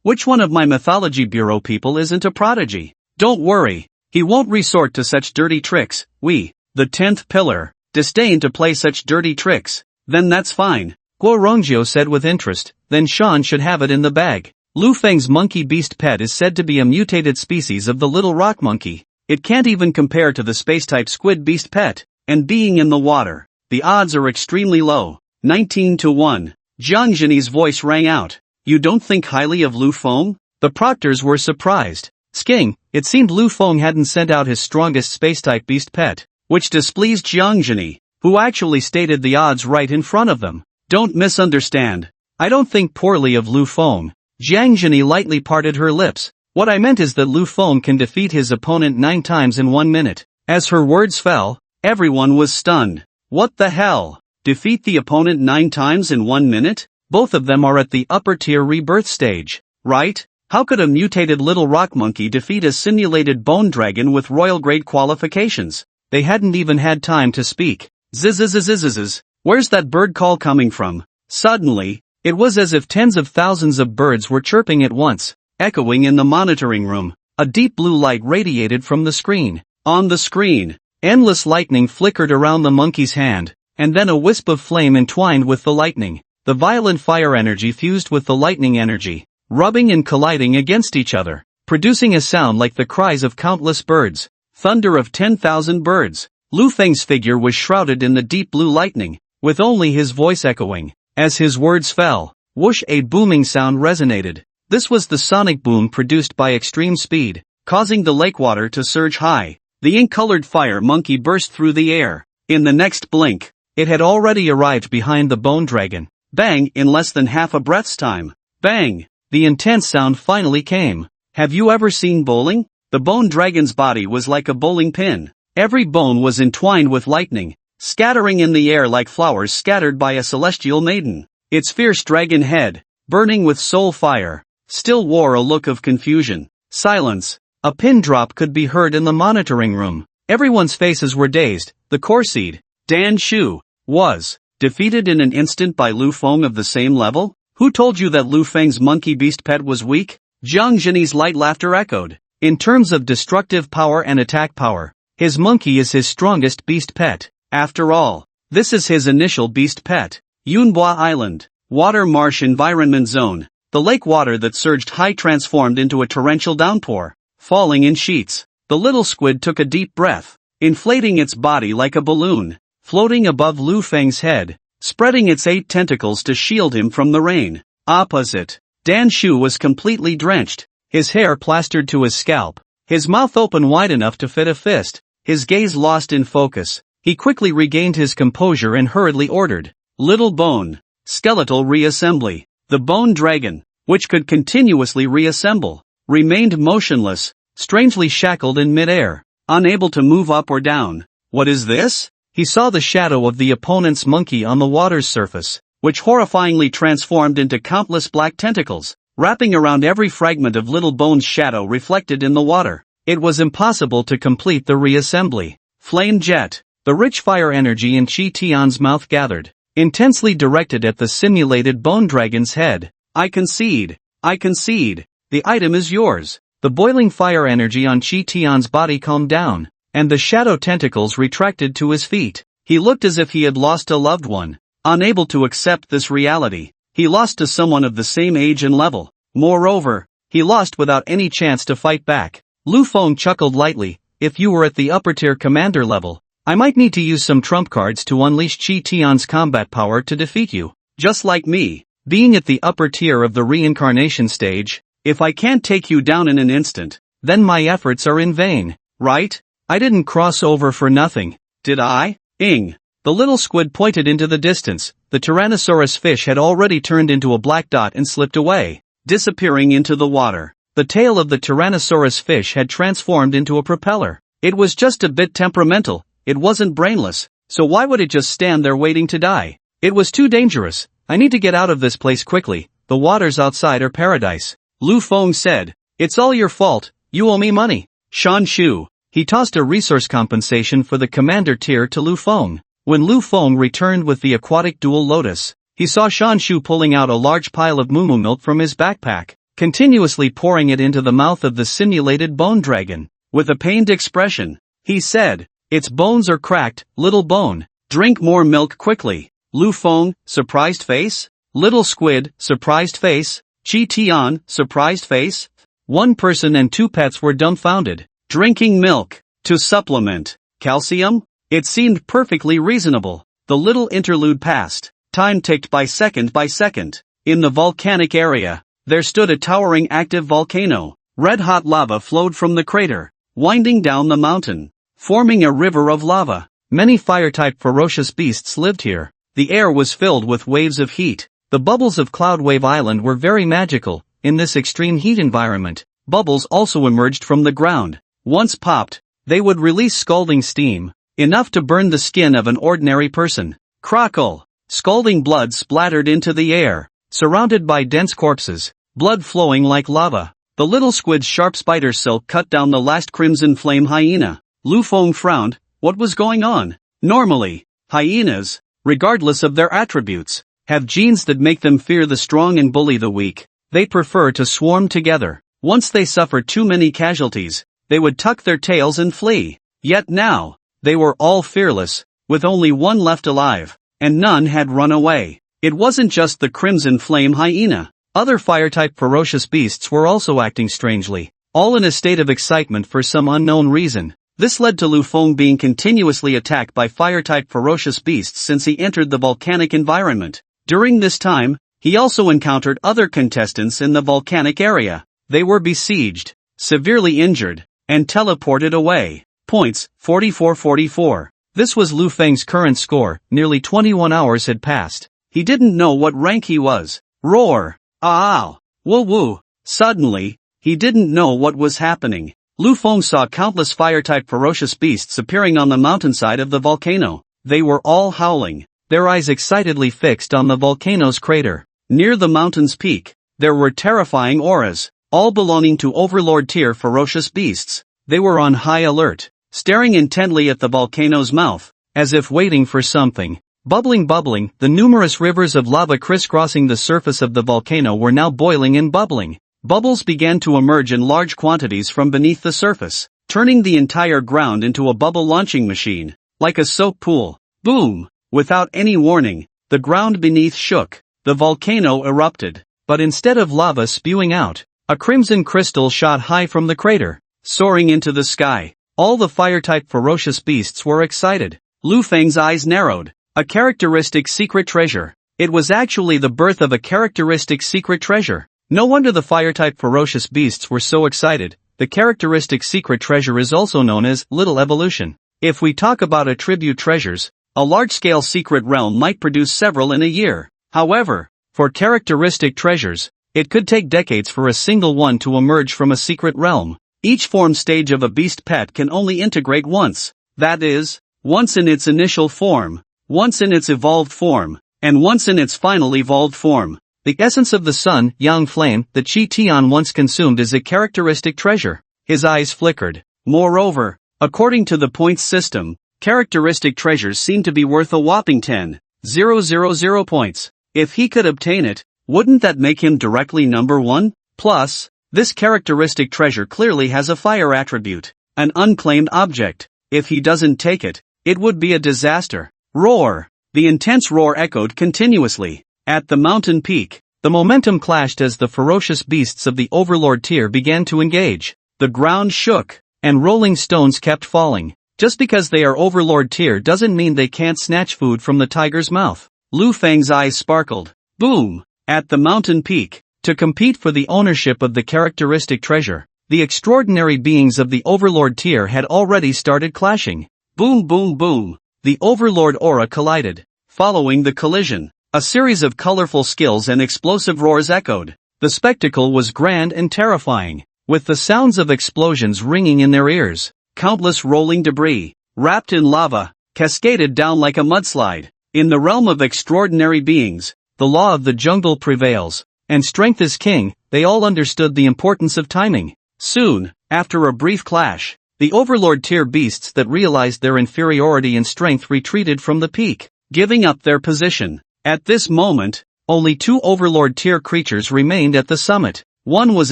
which one of my mythology bureau people isn't a prodigy? Don't worry, he won't resort to such dirty tricks. We, the 10th pillar, disdain to play such dirty tricks. Then that's fine, Guo Rongjiu said with interest. Then Shan should have it in the bag. Lu Feng's monkey beast pet is said to be a mutated species of the little rock monkey. It can't even compare to the space-type squid beast pet, and being in the water, the odds are extremely low, 19-1. Zhang Zhini's voice rang out. You don't think highly of Lu Feng? The proctors were surprised. Sking, it seemed Lu Feng hadn't sent out his strongest space-type beast pet, which displeased Zhang Zhini, who actually stated the odds right in front of them. Don't misunderstand. I don't think poorly of Lu Feng. Zhang Zhini lightly parted her lips. What I meant is that Lu Feng can defeat his opponent 9 times in 1 minute. As her words fell, everyone was stunned. What the hell? Defeat the opponent 9 times in 1 minute? Both of them are at the upper tier rebirth stage, right? How could a mutated little rock monkey defeat a simulated bone dragon with royal grade qualifications? They hadn't even had time to speak. Zzzzzzzzz. Where's that bird call coming from? Suddenly, it was as if tens of thousands of birds were chirping at once, echoing in the monitoring room. A deep blue light radiated from the screen. On the screen, endless lightning flickered around the monkey's hand, and then a wisp of flame entwined with the lightning. The violent fire energy fused with the lightning energy, rubbing and colliding against each other, producing a sound like the cries of countless birds. Thunder of 10,000 birds. Lu Feng's figure was shrouded in the deep blue lightning, with only his voice echoing. As his words fell, whoosh, a booming sound resonated. This was the sonic boom produced by extreme speed, causing the lake water to surge high. The ink-colored fire monkey burst through the air. In the next blink, it had already arrived behind the bone dragon. Bang! In less than half a breath's time. Bang! The intense sound finally came. Have you ever seen bowling? The bone dragon's body was like a bowling pin. Every bone was entwined with lightning, scattering in the air like flowers scattered by a celestial maiden. Its fierce dragon head, burning with soul fire, still wore a look of confusion. Silence. A pin drop could be heard in the monitoring room. Everyone's faces were dazed. The Conceded, Dan Shu, was defeated in an instant by Lu Feng of the same level? Who told you that Lu Feng's monkey beast pet was weak? Jiang Zhenyi's light laughter echoed. In terms of destructive power and attack power, his monkey is his strongest beast pet. After all, this is his initial beast pet. Yunhua Island, Water Marsh Environment Zone. The lake water that surged high transformed into a torrential downpour, falling in sheets. The little squid took a deep breath, inflating its body like a balloon, floating above Lu Feng's head, spreading its 8 tentacles to shield him from the rain. Opposite, Dan Shu was completely drenched, his hair plastered to his scalp, his mouth open wide enough to fit a fist, his gaze lost in focus. He quickly regained his composure and hurriedly ordered, "Little bone, skeletal reassembly." The bone dragon, which could continuously reassemble, remained motionless, strangely shackled in midair, unable to move up or down. What is this? He saw the shadow of the opponent's monkey on the water's surface, which horrifyingly transformed into countless black tentacles, wrapping around every fragment of Little Bone's shadow reflected in the water. It was impossible to complete the reassembly. Flame jet. The rich fire energy in Chi Tian's mouth gathered, intensely directed at the simulated bone dragon's head. I concede. The item is yours. The boiling fire energy on Chi Tian's body calmed down, and the shadow tentacles retracted to his feet. He looked as if he had lost a loved one. Unable to accept this reality, he lost to someone of the same age and level. Moreover, he lost without any chance to fight back. Lu Feng chuckled lightly. If you were at the upper tier commander level, I might need to use some trump cards to unleash Chi Tian's combat power to defeat you. Just like me, being at the upper tier of the reincarnation stage, if I can't take you down in an instant, then my efforts are in vain, right? I didn't cross over for nothing, did I? Ing. The little squid pointed into the distance. The Tyrannosaurus fish had already turned into a black dot and slipped away, disappearing into the water. The tail of the Tyrannosaurus fish had transformed into a propeller. It was just a bit temperamental. It wasn't brainless, so why would it just stand there waiting to die? It was too dangerous. I need to get out of this place quickly. The waters outside are paradise. Lu Feng said, "It's all your fault. You owe me money." Shan Shu. He tossed a resource compensation for the commander tier to Lu Feng. When Lu Feng returned with the aquatic dual lotus, he saw Shan Shu pulling out a large pile of moo milk from his backpack, continuously pouring it into the mouth of the simulated bone dragon. With a pained expression, he said, "Its bones are cracked, little bone. Drink more milk quickly." Lu Feng, surprised face. Little squid, surprised face. Chi Tian, surprised face. One person and 2 pets were dumbfounded. Drinking milk to supplement calcium? It seemed perfectly reasonable. The little interlude passed. Time ticked by second. In the volcanic area, there stood a towering active volcano. Red-hot lava flowed from the crater, winding down the mountain, forming a river of lava. Many fire-type ferocious beasts lived here. The air was filled with waves of heat. The bubbles of Cloudwave Island were very magical. In this extreme heat environment, bubbles also emerged from the ground. Once popped, they would release scalding steam, enough to burn the skin of an ordinary person. Crackle! Scalding blood splattered into the air, surrounded by dense corpses, blood flowing like lava. The little squid's sharp spider silk cut down the last crimson flame hyena. Lu Feng frowned. What was going on? Normally, hyenas, regardless of their attributes, have genes that make them fear the strong and bully the weak. They prefer to swarm together. Once they suffer too many casualties, they would tuck their tails and flee. Yet now, they were all fearless, with only one left alive, and none had run away. It wasn't just the crimson flame hyena. Other fire-type ferocious beasts were also acting strangely, all in a state of excitement for some unknown reason. This led to Lu Feng being continuously attacked by fire-type ferocious beasts since he entered the volcanic environment. During this time, he also encountered other contestants in the volcanic area. They were besieged, severely injured, and teleported away. Points, 44-44. This was Lu Feng's current score. Nearly 21 hours had passed. He didn't know what rank he was. Roar! Ah! Woo woo! Suddenly, he didn't know what was happening. Lu Feng saw countless fire-type ferocious beasts appearing on the mountainside of the volcano. They were all howling, their eyes excitedly fixed on the volcano's crater. Near the mountain's peak, there were terrifying auras, all belonging to Overlord-tier ferocious beasts. They were on high alert, staring intently at the volcano's mouth, as if waiting for something. Bubbling, the numerous rivers of lava crisscrossing the surface of the volcano were now boiling and bubbling. Bubbles began to emerge in large quantities from beneath the surface, turning the entire ground into a bubble launching machine, like a soap pool. Boom! Without any warning, the ground beneath shook. The volcano erupted, but instead of lava spewing out, a crimson crystal shot high from the crater, soaring into the sky. All the fire-type ferocious beasts were excited. Lu Feng's eyes narrowed. A characteristic secret treasure. It was actually the birth of a characteristic secret treasure. No wonder the fire-type ferocious beasts were so excited. The characteristic secret treasure is also known as Little Evolution. If we talk about attribute treasures, a large-scale secret realm might produce several in a year. However, for characteristic treasures, it could take decades for a single one to emerge from a secret realm. Each form stage of a beast pet can only integrate once. That is, once in its initial form, once in its evolved form, and once in its final evolved form. The essence of the sun, Yang Flame, that Chi Tian once consumed is a characteristic treasure. His eyes flickered. Moreover, according to the points system, characteristic treasures seem to be worth a whopping 10,000 points. If he could obtain it, wouldn't that make him directly number one? Plus, this characteristic treasure clearly has a fire attribute, an unclaimed object. If he doesn't take it, it would be a disaster. Roar! The intense roar echoed continuously. At the mountain peak, the momentum clashed as the ferocious beasts of the Overlord tier began to engage. The ground shook, and rolling stones kept falling. Just because they are Overlord tier doesn't mean they can't snatch food from the tiger's mouth. Lu Feng's eyes sparkled. Boom! At the mountain peak, to compete for the ownership of the characteristic treasure, the extraordinary beings of the Overlord tier had already started clashing. Boom boom boom! The Overlord aura collided. Following the collision, a series of colorful skills and explosive roars echoed. The spectacle was grand and terrifying, with the sounds of explosions ringing in their ears. Countless rolling debris, wrapped in lava, cascaded down like a mudslide. In the realm of extraordinary beings, the law of the jungle prevails, and strength is king. They all understood the importance of timing. Soon, after a brief clash, the Overlord tier beasts that realized their inferiority in strength retreated from the peak, giving up their position. At this moment, only two Overlord tier creatures remained at the summit. One was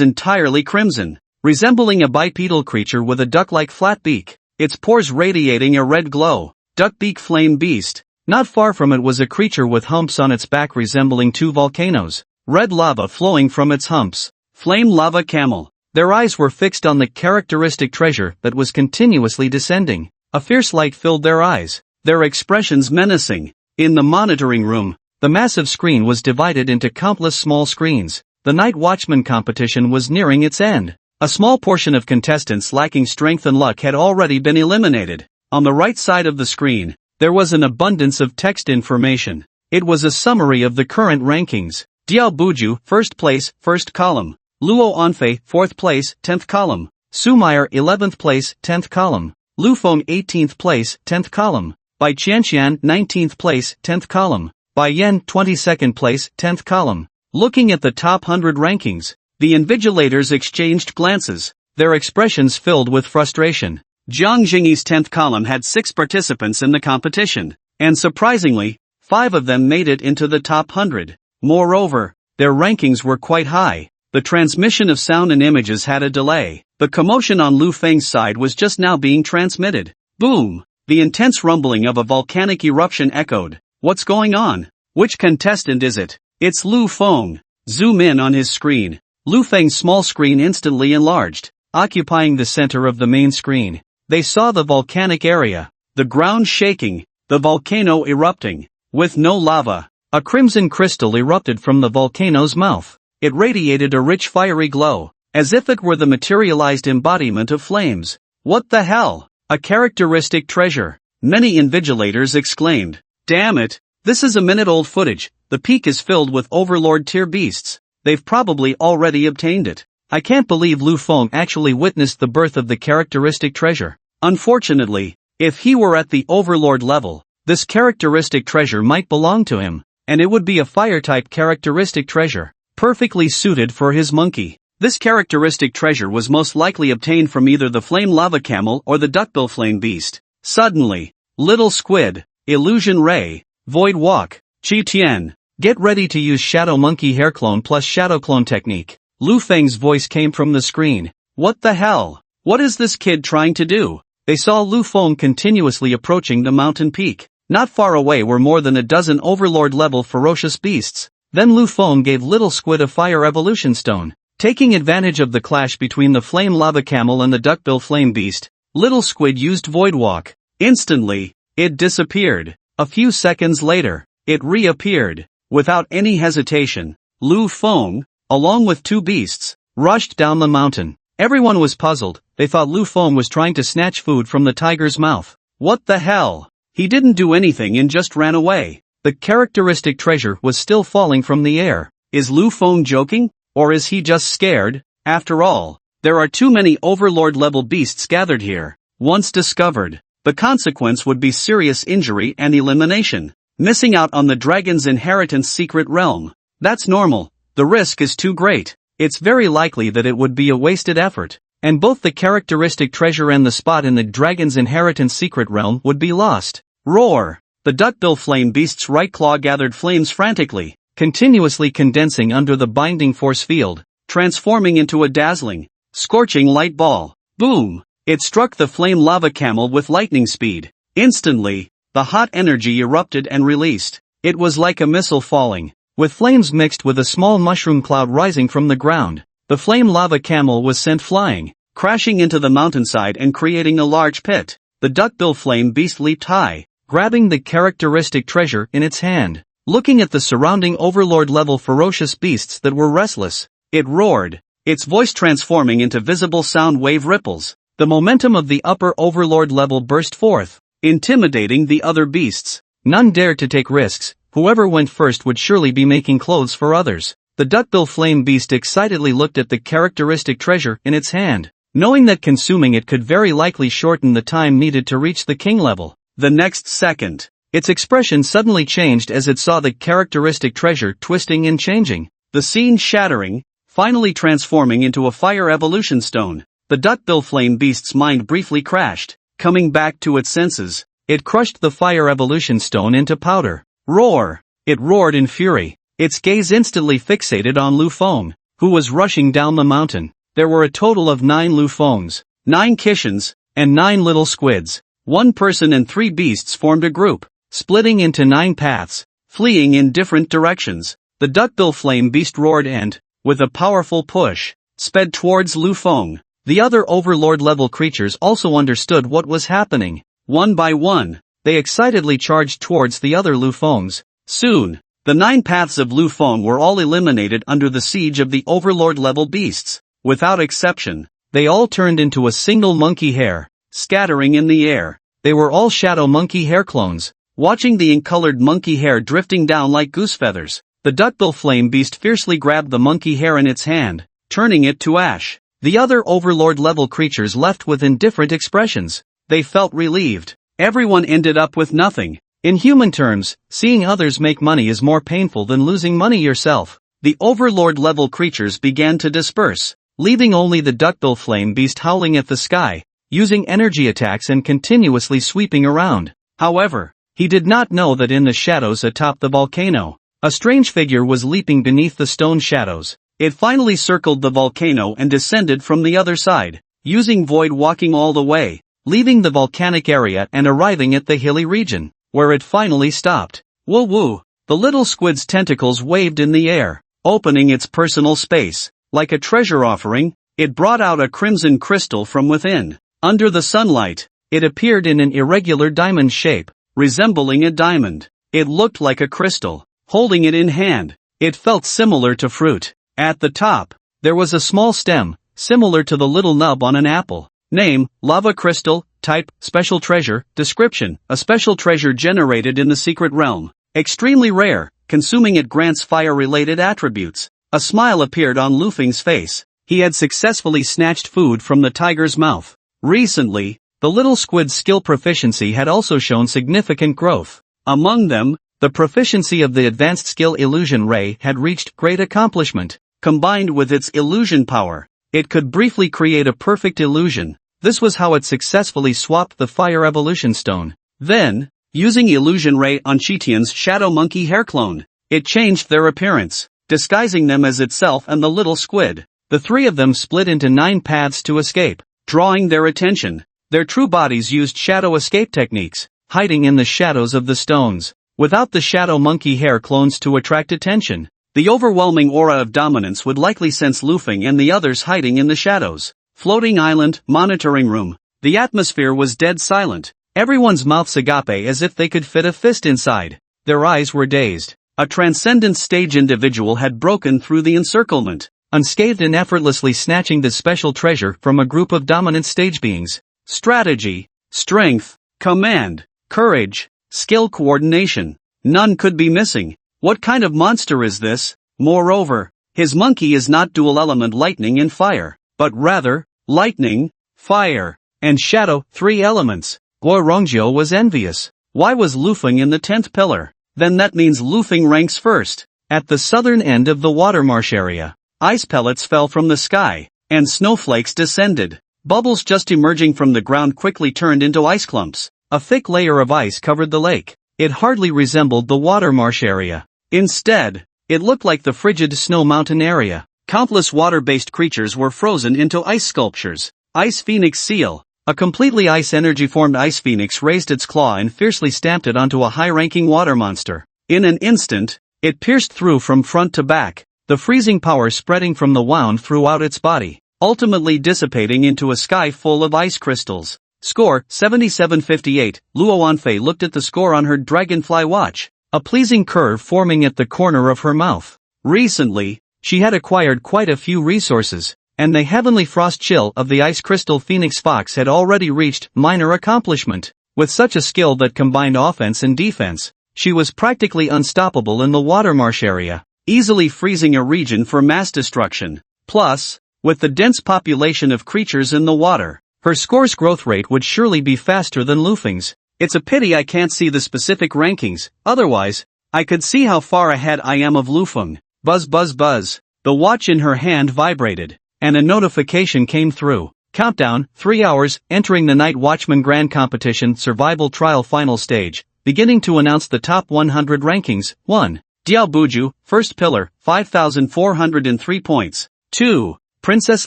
entirely crimson, resembling a bipedal creature with a duck-like flat beak, its pores radiating a red glow. Duckbeak Flame Beast. Not far from it was a creature with humps on its back resembling two volcanoes, red lava flowing from its humps. Flame Lava Camel. Their eyes were fixed on the characteristic treasure that was continuously descending. A fierce light filled their eyes, their expressions menacing. In the monitoring room, the massive screen was divided into countless small screens. The Night Watchman competition was nearing its end. A small portion of contestants lacking strength and luck had already been eliminated. On the right side of the screen, there was an abundance of text information. It was a summary of the current rankings. Diao Buju, first place, first column. Luo Anfei, 4th place, 10th column. Sumeyer, 11th place, 10th column. Lu Feng, 18th place, 10th column. Bai Qianxian, 19th place, 10th column. Bai Yan, 22nd place, 10th column. Looking at the top 100 rankings, the invigilators exchanged glances, their expressions filled with frustration. Jiang Jingyi's 10th column had 6 participants in the competition, and surprisingly, 5 of them made it into the top 100. Moreover, their rankings were quite high. The transmission of sound and images had a delay. The commotion on Lu Feng's side was just now being transmitted. Boom! The intense rumbling of a volcanic eruption echoed. What's going on? Which contestant is it? It's Lu Feng. Zoom in on his screen. Lu Feng's small screen instantly enlarged, occupying the center of the main screen. They saw the volcanic area, the ground shaking, the volcano erupting. With no lava, a crimson crystal erupted from the volcano's mouth. It radiated a rich fiery glow, as if it were the materialized embodiment of flames. What the hell? A characteristic treasure, many invigilators exclaimed. Damn it, this is a minute-old footage. The peak is filled with overlord-tier beasts. They've probably already obtained it. I can't believe Lu Feng actually witnessed the birth of the characteristic treasure. Unfortunately, if he were at the overlord level, this characteristic treasure might belong to him, and it would be a fire-type characteristic treasure, perfectly suited for his monkey. This characteristic treasure was most likely obtained from either the flame lava camel or the duckbill flame beast. Suddenly, Little Squid, Illusion Ray, Void Walk, Qi Tian, get ready to use Shadow Monkey Hair Clone plus Shadow Clone technique. Lu Feng's voice came from the screen. What the hell? What is this kid trying to do? They saw Lu Feng continuously approaching the mountain peak. Not far away were more than a dozen overlord-level ferocious beasts. Then Lu Feng gave Little Squid a fire evolution stone. Taking advantage of the clash between the flame lava camel and the duckbill flame beast, Little Squid used Void Walk. Instantly, it disappeared. A few seconds later, it reappeared. Without any hesitation, Lu Feng, along with 2 beasts, rushed down the mountain. Everyone was puzzled. They thought Lu Feng was trying to snatch food from the tiger's mouth. What the hell? He didn't do anything and just ran away. The characteristic treasure was still falling from the air. Is Lu Feng joking? Or is he just scared? After all, there are too many overlord-level beasts gathered here. Once discovered, the consequence would be serious injury and elimination. Missing out on the dragon's inheritance secret realm. That's normal. The risk is too great. It's very likely that it would be a wasted effort, and both the characteristic treasure and the spot in the dragon's inheritance secret realm would be lost. Roar! The duckbill flame beast's right claw gathered flames frantically, continuously condensing under the binding force field, transforming into a dazzling, scorching light ball. Boom! It struck the flame lava camel with lightning speed. Instantly, the hot energy erupted and released. It was like a missile falling, with flames mixed with a small mushroom cloud rising from the ground. The flame lava camel was sent flying, crashing into the mountainside and creating a large pit. The duckbill flame beast leaped high, grabbing the characteristic treasure in its hand. Looking at the surrounding overlord-level ferocious beasts that were restless, it roared, its voice transforming into visible sound wave ripples. The momentum of the upper overlord level burst forth, intimidating the other beasts. None dared to take risks. Whoever went first would surely be making clothes for others. The duckbill flame beast excitedly looked at the characteristic treasure in its hand, knowing that consuming it could very likely shorten the time needed to reach the king level. The next second, its expression suddenly changed as it saw the characteristic treasure twisting and changing, the scene shattering, finally transforming into a fire evolution stone. The duckbill flame beast's mind briefly crashed. Coming back to its senses, it crushed the fire evolution stone into powder. Roar! It roared in fury, its gaze instantly fixated on Lu Feng, who was rushing down the mountain. There were a total of 9 Lu Fengs, 9 Kishans, and 9 little squids. 1 person and 3 beasts formed a group, splitting into 9 paths, fleeing in different directions. The duckbill flame beast roared and, with a powerful push, sped towards Lu Feng. The other overlord-level creatures also understood what was happening. One by one, they excitedly charged towards the other Lu Fengs. Soon, the 9 paths of Lu Feng were all eliminated under the siege of the overlord-level beasts. Without exception, they all turned into a single monkey hair, scattering in the air. They were all shadow monkey hair clones. Watching the uncolored monkey hair drifting down like goose feathers, the duckbill flame beast fiercely grabbed the monkey hair in its hand, turning it to ash. The other Overlord-level creatures left with indifferent expressions. They felt relieved. Everyone ended up with nothing. In human terms, seeing others make money is more painful than losing money yourself. The Overlord-level creatures began to disperse, leaving only the duckbill flame beast howling at the sky, using energy attacks and continuously sweeping around. However, he did not know that in the shadows atop the volcano, a strange figure was leaping beneath the stone shadows. It finally circled the volcano and descended from the other side, using void walking all the way, leaving the volcanic area and arriving at the hilly region, where it finally stopped. Woo woo! The little squid's tentacles waved in the air, opening its personal space. Like a treasure offering, it brought out a crimson crystal from within. Under the sunlight, it appeared in an irregular diamond shape, resembling a diamond. It looked like a crystal. Holding it in hand, it felt similar to fruit. At the top, there was a small stem, similar to the little nub on an apple. Name, lava crystal. Type, special treasure. Description, a special treasure generated in the secret realm. Extremely rare, consuming it grants fire-related attributes. A smile appeared on Lufeng's face. He had successfully snatched food from the tiger's mouth. Recently, the little squid's skill proficiency had also shown significant growth. Among them, the proficiency of the advanced skill Illusion Ray had reached great accomplishment. Combined with its illusion power, it could briefly create a perfect illusion. This was how it successfully swapped the Fire Evolution Stone. Then, using Illusion Ray on Chitian's Shadow Monkey hair clone, it changed their appearance, disguising them as itself and the little squid. The three of them split into 9 paths to escape, drawing their attention. Their true bodies used shadow escape techniques, hiding in the shadows of the stones, without the Shadow Monkey hair clones to attract attention. The overwhelming aura of dominance would likely sense Lufeng and the others hiding in the shadows. Floating island, monitoring room. The atmosphere was dead silent. Everyone's mouths agape as if they could fit a fist inside. Their eyes were dazed. A transcendent stage individual had broken through the encirclement, unscathed and effortlessly snatching the special treasure from a group of dominant stage beings. Strategy, strength, command, courage, skill coordination. None could be missing. What kind of monster is this? Moreover, his monkey is not dual element lightning and fire, but rather, lightning, fire, and shadow, 3 elements. Guorongjio was envious. Why was Lufeng in the 10th pillar? Then that means Lufeng ranks first. At the southern end of the watermarsh area, ice pellets fell from the sky, and snowflakes descended. Bubbles just emerging from the ground quickly turned into ice clumps. A thick layer of ice covered the lake. It hardly resembled the watermarsh area. Instead, it looked like the frigid snow mountain area. Countless water-based creatures were frozen into ice sculptures. Ice Phoenix Seal. A completely ice energy-formed ice phoenix raised its claw and fiercely stamped it onto a high-ranking water monster. In an instant, it pierced through from front to back, the freezing power spreading from the wound throughout its body, ultimately dissipating into a sky full of ice crystals. Score, 7758. Luo Anfei looked at the score on her dragonfly watch, a pleasing curve forming at the corner of her mouth. Recently, she had acquired quite a few resources, and the heavenly frost chill of the ice crystal Phoenix Fox had already reached minor accomplishment. With such a skill that combined offense and defense, she was practically unstoppable in the watermarsh area, easily freezing a region for mass destruction. Plus, with the dense population of creatures in the water, her score's growth rate would surely be faster than Lufeng's. It's a pity I can't see the specific rankings, otherwise, I could see how far ahead I am of Lufeng. Buzz buzz buzz. The watch in her hand vibrated, and a notification came through. Countdown, 3 hours, entering the Night Watchman Grand Competition Survival Trial Final Stage, beginning to announce the top 100 rankings. 1. Diao Buju, First Pillar, 5,403 points. 2. Princess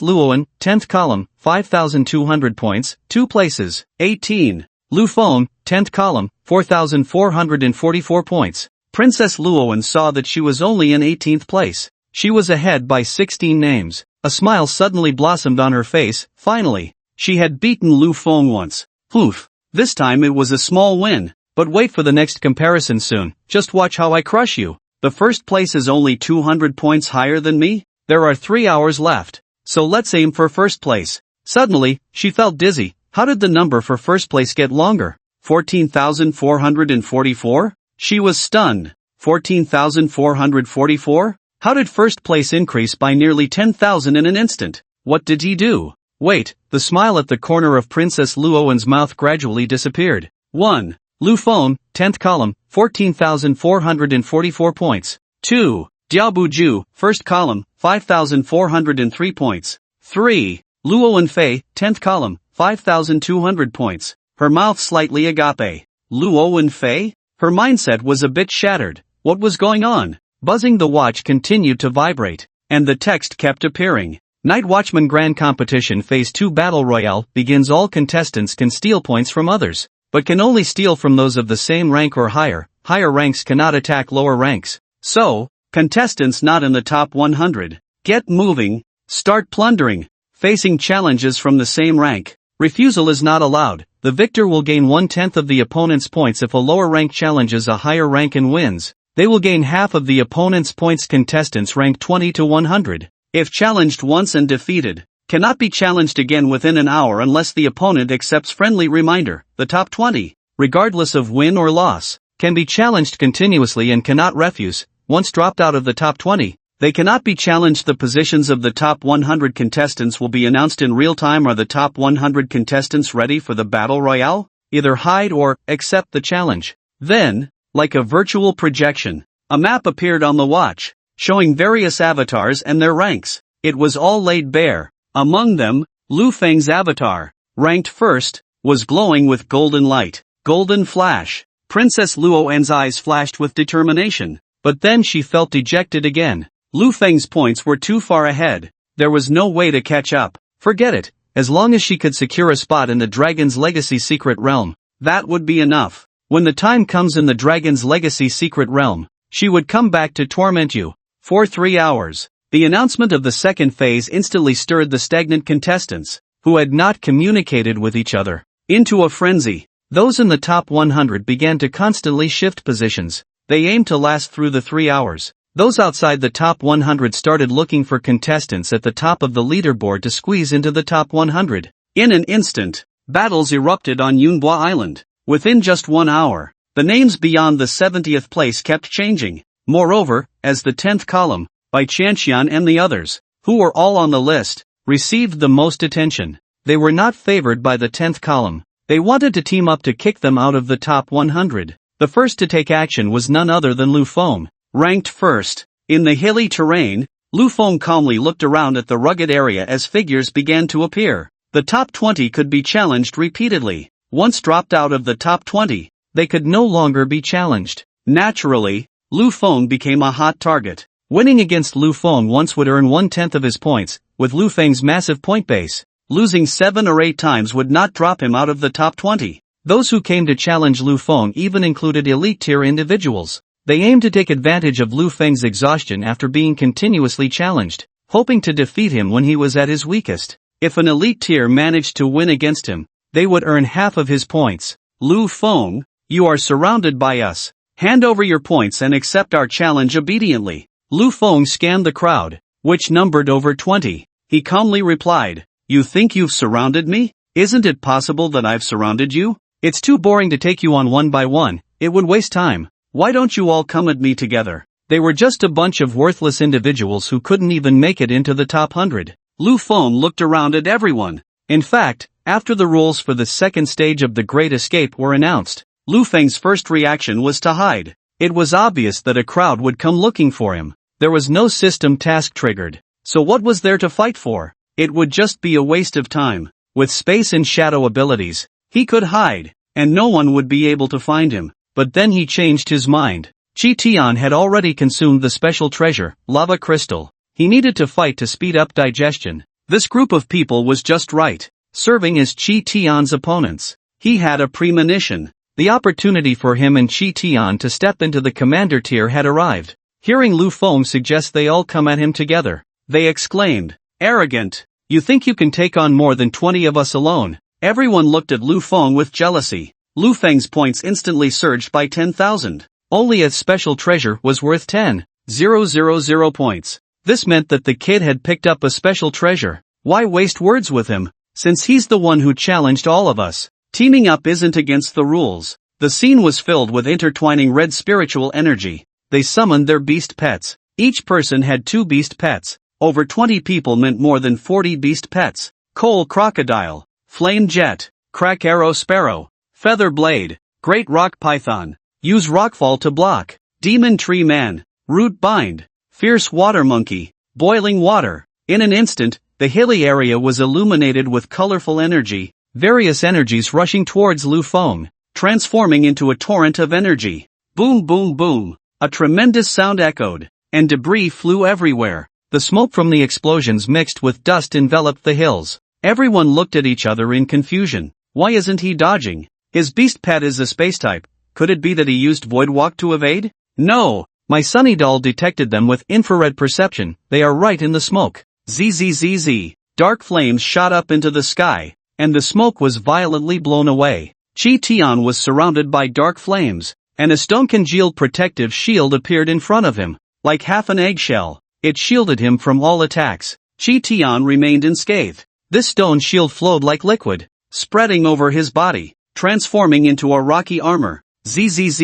Luoan, 10th column, 5,200 points, 2 places. 18. Lu Feng, 10th column, 4,444 points. Princess Luoan saw that she was only in 18th place. She was ahead by 16 names. A smile suddenly blossomed on her face. Finally, she had beaten Lu Feng once. Oof. This time it was a small win. But wait for the next comparison soon. Just watch how I crush you. The first place is only 200 points higher than me. There are 3 hours left. So let's aim for first place. Suddenly, she felt dizzy. How did the number for first place get longer? 14,444? She was stunned. 14,444? How did first place increase by nearly 10,000 in an instant? What did he do? Wait, the smile at the corner of Princess Luowen's mouth gradually disappeared. 1. Lu Feng, 10th column, 14,444 points. 2. Diao Buju, 1st column, 5,403 points. 3. Luo Fei, 10th column, 5,200 points. Her mouth slightly agape. Luo Fei? Her mindset was a bit shattered. What was going on? Buzzing the watch continued to vibrate, and the text kept appearing. Night Watchman Grand Competition Phase 2 Battle Royale begins. All contestants can steal points from others, but can only steal from those of the same rank or higher. Higher ranks cannot attack lower ranks. So, contestants not in the top 100, get moving, start plundering, facing challenges from the same rank. Refusal is not allowed. The victor will gain 1/10 of the opponent's points if a lower rank challenges a higher rank and wins. They will gain half of the opponent's points. Contestants ranked 20 to 100, if challenged once and defeated, cannot be challenged again within an hour unless the opponent accepts friendly reminder. The top 20, regardless of win or loss, can be challenged continuously and cannot refuse. Once dropped out of the top 20, they cannot be challenged. The positions of the top 100 contestants will be announced in real time. Are the top 100 contestants ready for the battle royale? Either hide or accept the challenge. Then, like a virtual projection, a map appeared on the watch, showing various avatars and their ranks. It was all laid bare. Among them, Lu Feng's avatar, ranked first, was glowing with golden light. Golden flash. Princess Luowen's eyes flashed with determination, but then she felt dejected again. Lu Feng's points were too far ahead. There was no way to catch up. Forget it. As long as she could secure a spot in the Dragon's Legacy Secret Realm, that would be enough. When the time comes in the Dragon's Legacy Secret Realm, she would come back to torment you for 3 hours. The announcement of the second phase instantly stirred the stagnant contestants, who had not communicated with each other, into a frenzy. Those in the top 100 began to constantly shift positions. They aimed to last through the 3 hours. Those outside the top 100 started looking for contestants at the top of the leaderboard to squeeze into the top 100. In an instant, battles erupted on Yunhua Island. Within just 1 hour, the names beyond the 70th place kept changing. Moreover, as the 10th column, by Chanxian and the others, who were all on the list, received the most attention, they were not favored by the 10th column. They wanted to team up to kick them out of the top 100. The first to take action was none other than Lu Feng, ranked first. In the hilly terrain, Lu Feng calmly looked around at the rugged area as figures began to appear. The top 20 could be challenged repeatedly. Once dropped out of the top 20, they could no longer be challenged. Naturally, Lu Feng became a hot target. Winning against Lu Feng once would earn 1/10 of his points. With Lu Feng's massive point base, losing 7 or 8 times would not drop him out of the top 20. Those who came to challenge Lu Feng even included elite-tier individuals. They aimed to take advantage of Lu Feng's exhaustion after being continuously challenged, hoping to defeat him when he was at his weakest. If an elite tier managed to win against him, they would earn half of his points. Lu Feng, you are surrounded by us. Hand over your points and accept our challenge obediently. Lu Feng scanned the crowd, which numbered over 20. He calmly replied, "You think you've surrounded me? Isn't it possible that I've surrounded you? It's too boring to take you on one by one. It would waste time. Why don't you all come at me together?" They were just a bunch of worthless individuals who couldn't even make it into the top 100. Lu Feng looked around at everyone. In fact, after the rules for the second stage of the Great Escape were announced, Lu Feng's first reaction was to hide. It was obvious that a crowd would come looking for him. There was no system task triggered, so what was there to fight for? It would just be a waste of time. With space and shadow abilities, he could hide, and no one would be able to find him. But then he changed his mind. Qi Tian had already consumed the special treasure, Lava Crystal. He needed to fight to speed up digestion. This group of people was just right, serving as Qi Tian's opponents. He had a premonition. The opportunity for him and Qi Tian to step into the commander tier had arrived. Hearing Lu Feng suggest they all come at him together, they exclaimed, "Arrogant! You think you can take on more than 20 of us alone?" Everyone looked at Lu Feng with jealousy. Lu Feng's points instantly surged by 10,000. Only a special treasure was worth 10,000 points. This meant that the kid had picked up a special treasure. Why waste words with him, since he's the one who challenged all of us? Teaming up isn't against the rules. The scene was filled with intertwining red spiritual energy. They summoned their beast pets. Each person had 2 beast pets. Over 20 people meant more than 40 beast pets. Coal crocodile, flame jet, crack arrow sparrow, feather blade, great rock python, use rockfall to block, demon tree man, root bind, fierce water monkey, boiling water. In an instant, the hilly area was illuminated with colorful energy, various energies rushing towards Lu Feng, transforming into a torrent of energy. Boom boom boom, a tremendous sound echoed, and debris flew everywhere. The smoke from the explosions mixed with dust enveloped the hills. Everyone looked at each other in confusion. Why isn't he dodging? His beast pet is a space type. Could it be that he used Void Walk to evade? No! My Sunny Doll detected them with infrared perception. They are right in the smoke. Zzz. Dark flames shot up into the sky, and the smoke was violently blown away. Chi Tian was surrounded by dark flames, and a stone-congealed protective shield appeared in front of him, like half an eggshell. It shielded him from all attacks. Chi Tian remained unscathed. This stone shield flowed like liquid, spreading over his body, transforming into a rocky armor. Zzz.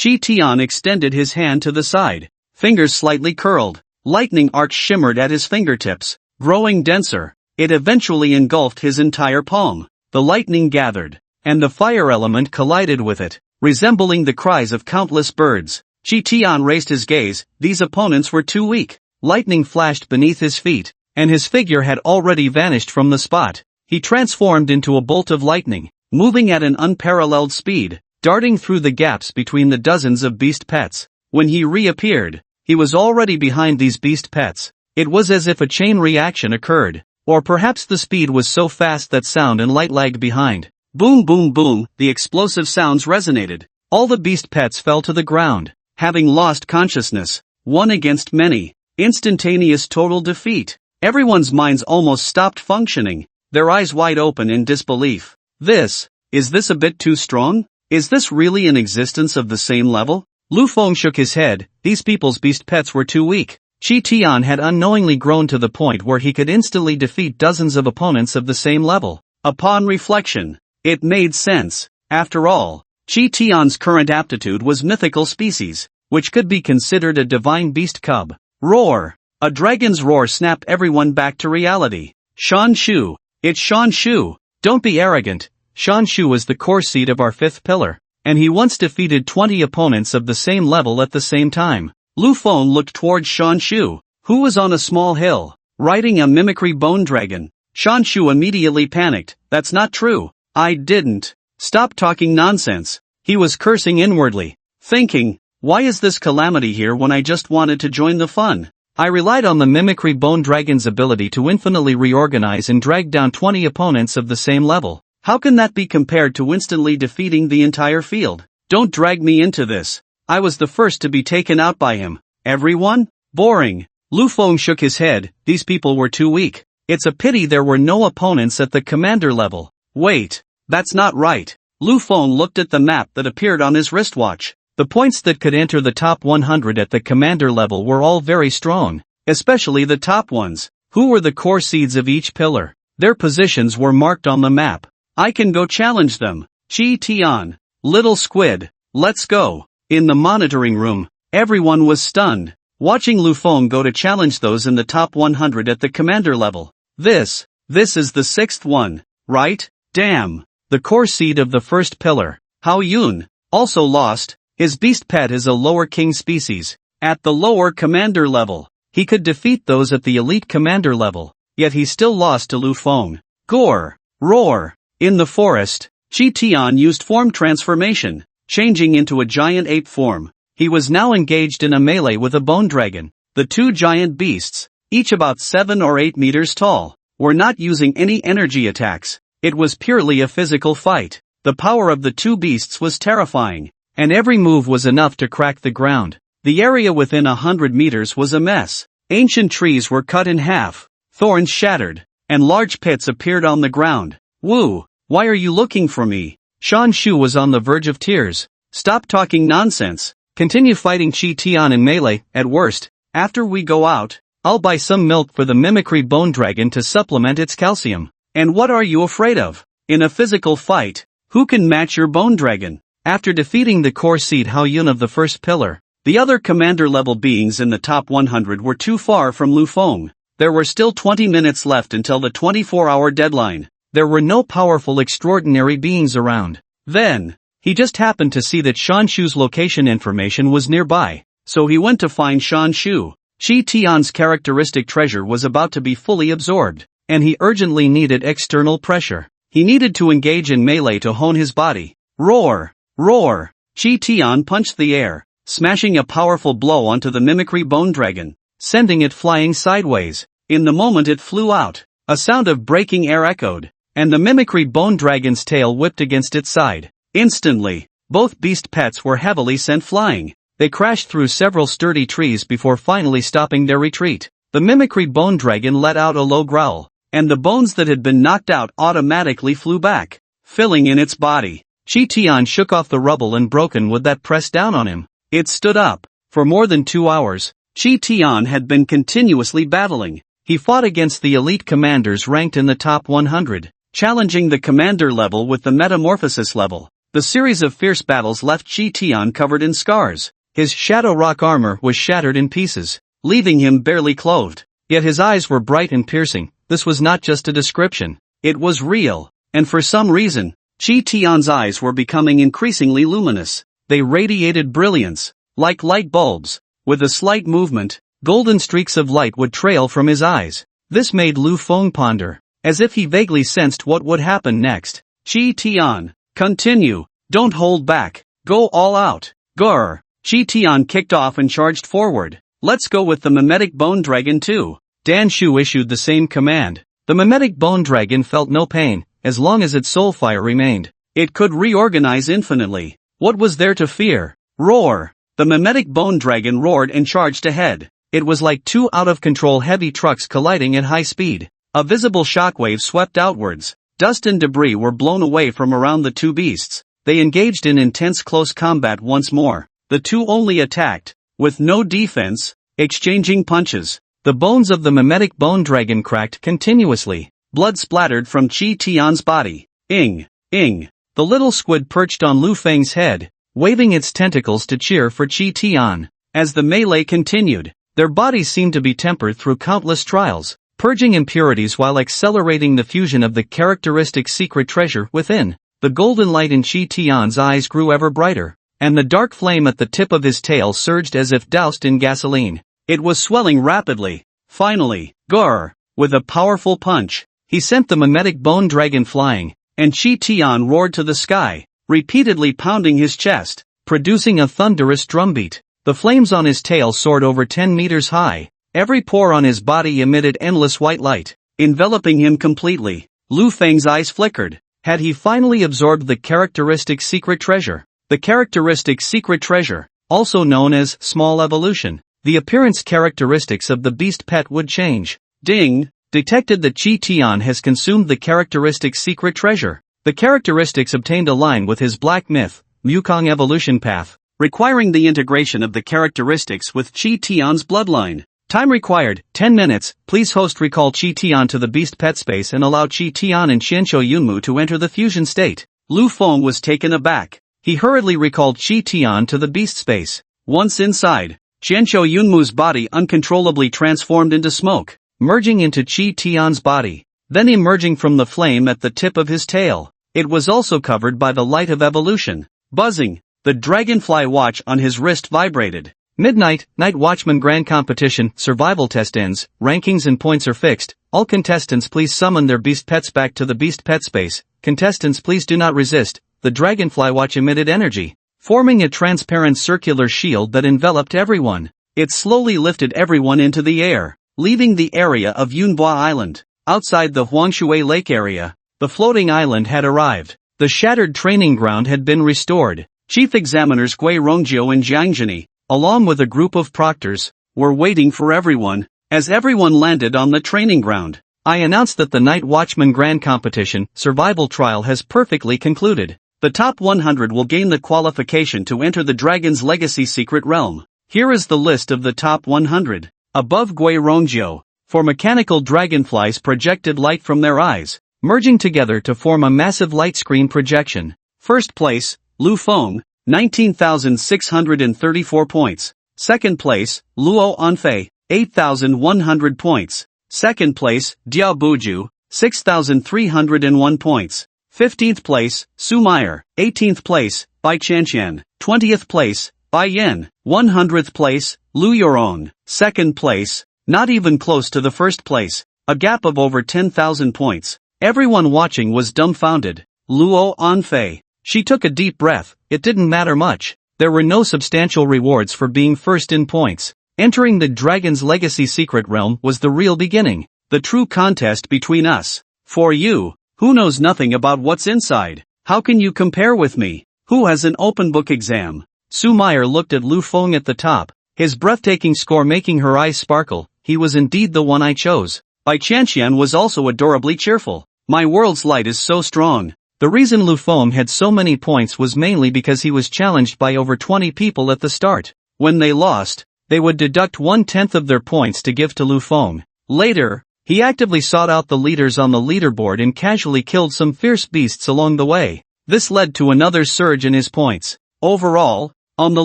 Chi Tian extended his hand to the side, fingers slightly curled. Lightning arcs shimmered at his fingertips, growing denser. It eventually engulfed his entire palm. The lightning gathered, and the fire element collided with it, resembling the cries of countless birds. Chi Tian raised his gaze. These opponents were too weak. Lightning flashed beneath his feet, and his figure had already vanished from the spot. He transformed into a bolt of lightning, moving at an unparalleled speed, darting through the gaps between the dozens of beast pets. When he reappeared, he was already behind these beast pets. It was as if a chain reaction occurred, or perhaps the speed was so fast that sound and light lagged behind. Boom boom boom, the explosive sounds resonated. All the beast pets fell to the ground, having lost consciousness. One against many. Instantaneous total defeat. Everyone's minds almost stopped functioning, their eyes wide open in disbelief. Is this a bit too strong? Is this really an existence of the same level? Lu Feng shook his head. These people's beast pets were too weak. Chi Tian had unknowingly grown to the point where he could instantly defeat dozens of opponents of the same level. Upon reflection, it made sense. After all, Chi Tian's current aptitude was mythical species, which could be considered a divine beast cub. Roar! A dragon's roar snapped everyone back to reality. Shan Shu! It's Shan Shu! Don't be arrogant. Shan Shu was the core seed of our 5th pillar, and he once defeated 20 opponents of the same level at the same time. Lu Feng looked towards Shan Shu, who was on a small hill, riding a mimicry bone dragon. Shan Shu immediately panicked. That's not true. I didn't. Stop talking nonsense. He was cursing inwardly, thinking, why is this calamity here when I just wanted to join the fun? I relied on the mimicry bone dragon's ability to infinitely reorganize and drag down 20 opponents of the same level. How can that be compared to instantly defeating the entire field? Don't drag me into this. I was the first to be taken out by him. Everyone? Boring. Lu Feng shook his head. These people were too weak. It's a pity there were no opponents at the commander level. Wait. That's not right. Lu Feng looked at the map that appeared on his wristwatch. The points that could enter the top 100 at the commander level were all very strong, especially the top ones, who were the core seeds of each pillar. Their positions were marked on the map. I can go challenge them. Chi Tian. Little squid. Let's go. In the monitoring room, everyone was stunned, watching Lu Feng go to challenge those in the top 100 at the commander level. This is the 6th one, right? Damn. The core seed of the 1st pillar, Hao Yun, also lost. His beast pet is a lower king species. At the lower commander level, he could defeat those at the elite commander level, yet he still lost to Lu Feng. Gore. Roar. In the forest, Chi Tian used form transformation, changing into a giant ape form. He was now engaged in a melee with a bone dragon. The 2 giant beasts, each about 7 or 8 meters tall, were not using any energy attacks. It was purely a physical fight. The power of the 2 beasts was terrifying, and every move was enough to crack the ground. The area within 100 meters was a mess. Ancient trees were cut in half, thorns shattered, and large pits appeared on the ground. Woo! Why are you looking for me? Shan Shu was on the verge of tears. Stop talking nonsense. Continue fighting Chi Tian in melee. At worst, after we go out, I'll buy some milk for the mimicry bone dragon to supplement its calcium. And what are you afraid of? In a physical fight, who can match your bone dragon? After defeating the core seed Hao Yun of the 1st pillar, The other commander-level beings in the top 100 were too far from Lu Feng. There were still 20 minutes left until the 24-hour deadline. There were no powerful extraordinary beings around. Then, he just happened to see that Shan Shu's location information was nearby, so he went to find Shan Shu. Chi Tian's characteristic treasure was about to be fully absorbed, and he urgently needed external pressure. He needed to engage in melee to hone his body. Roar! Roar! Chi Tian punched the air, smashing a powerful blow onto the mimicry bone dragon, sending it flying sideways. In the moment it flew out, a sound of breaking air echoed, and the mimicry bone dragon's tail whipped against its side. Instantly, both beast pets were heavily sent flying. They crashed through several sturdy trees before finally stopping their retreat. The mimicry bone dragon let out a low growl, and the bones that had been knocked out automatically flew back, filling in its body. Chi Tian shook off the rubble and broken wood that pressed down on him. It stood up. For more than 2 hours, Chi Tian had been continuously battling. He fought against the elite commanders ranked in the top 100, challenging the commander level with the metamorphosis level. The series of fierce battles left Chi Tian covered in scars. His shadow rock armor was shattered in pieces, leaving him barely clothed. Yet his eyes were bright and piercing. This was not just a description. It was real. And for some reason, Chi Tian's eyes were becoming increasingly luminous. They radiated brilliance, like light bulbs. With a slight movement, golden streaks of light would trail from his eyes. This made Lu Feng ponder, as if he vaguely sensed what would happen next. Chi Tian, continue. Don't hold back. Go all out. Grr. Chi Tian kicked off and charged forward. Let's go with the mimetic bone dragon too. Dan Shu issued the same command. The mimetic bone dragon felt no pain, as long as its soul fire remained. It could reorganize infinitely. What was there to fear? Roar! The mimetic bone dragon roared and charged ahead. It was like two out-of-control heavy trucks colliding at high speed. A visible shockwave swept outwards. Dust and debris were blown away from around the two beasts. They engaged in intense close combat once more. The two only attacked, with no defense, exchanging punches. The bones of the mimetic bone dragon cracked continuously. Blood splattered from Chi Tian's body. Ing! Ing! The little squid perched on Lu Feng's head, waving its tentacles to cheer for Chi Tian. As the melee continued, their bodies seemed to be tempered through countless trials, purging impurities while accelerating the fusion of the characteristic secret treasure within. The golden light in Chi Tian's eyes grew ever brighter, and the dark flame at the tip of his tail surged as if doused in gasoline. It was swelling rapidly. Finally, grr! With a powerful punch, he sent the mimetic bone dragon flying, and Chi Tian roared to the sky, repeatedly pounding his chest, producing a thunderous drumbeat. The flames on his tail soared over 10 meters high. Every pore on his body emitted endless white light, enveloping him completely. Lu Feng's eyes flickered. Had he finally absorbed the characteristic secret treasure? The characteristic secret treasure, also known as small evolution. The appearance characteristics of the beast pet would change. Ding! Detected that Chi Tian has consumed the characteristic secret treasure. The characteristics obtained align with his black myth, Wukong evolution path, requiring the integration of the characteristics with Chi Tian's bloodline. Time required, 10 minutes. Please host recall Chi Tian to the beast pet space and allow Chi Tian and Xianqiu Yunmu to enter the fusion state. Lu Feng was taken aback. He hurriedly recalled Chi Tian to the beast space. Once inside, Xianqiu Yunmu's body uncontrollably transformed into smoke, merging into Chi Tian's body, then emerging from the flame at the tip of his tail. It was also covered by the light of evolution. Buzzing, the dragonfly watch on his wrist vibrated. Midnight, Night Watchman Grand Competition, survival test ends, rankings and points are fixed. All contestants please summon their beast pets back to the beast pet space. Contestants please do not resist. The dragonfly watch emitted energy, forming a transparent circular shield that enveloped everyone. It slowly lifted everyone into the air, leaving the area of Yunhua Island. Outside the Huangshui Lake area, the floating island had arrived. The shattered training ground had been restored. Chief examiners Gui Rongjiu and Jiang Zhini, along with a group of proctors, were waiting for everyone. As everyone landed on the training ground, I announced that the Night Watchman Grand Competition survival trial has perfectly concluded. The top 100 will gain the qualification to enter the Dragon's Legacy Secret Realm. Here is the list of the top 100. Above Gui Rongjiu, for mechanical dragonflies projected light from their eyes, merging together to form a massive light screen projection. First place, Lu Feng, 19,634 points. Second place, Luo Anfei, 8,100 points. Second place, Diao Buju, 6,301 points. 15th place, Su Meyer. 18th place, Bai Chanqian. 20th place, Bai Yen. 100th place, Lu Yorong. Second place, not even close to the first place, a gap of over 10,000 points. Everyone watching was dumbfounded. Luo Anfei. She took a deep breath. It didn't matter much. There were no substantial rewards for being first in points. Entering the Dragon's Legacy Secret Realm was the real beginning, the true contest between us. For you, who knows nothing about what's inside, how can you compare with me, who has an open book exam? Su Meyer looked at Lu Feng at the top, his breathtaking score making her eyes sparkle. He was indeed the one I chose. Bai Chanqian was also adorably cheerful. My world's light is so strong. The reason Lu Feng had so many points was mainly because he was challenged by over 20 people at the start. When they lost, they would deduct 1/10 of their points to give to Lu Feng. Later, he actively sought out the leaders on the leaderboard and casually killed some fierce beasts along the way. This led to another surge in his points. Overall, on the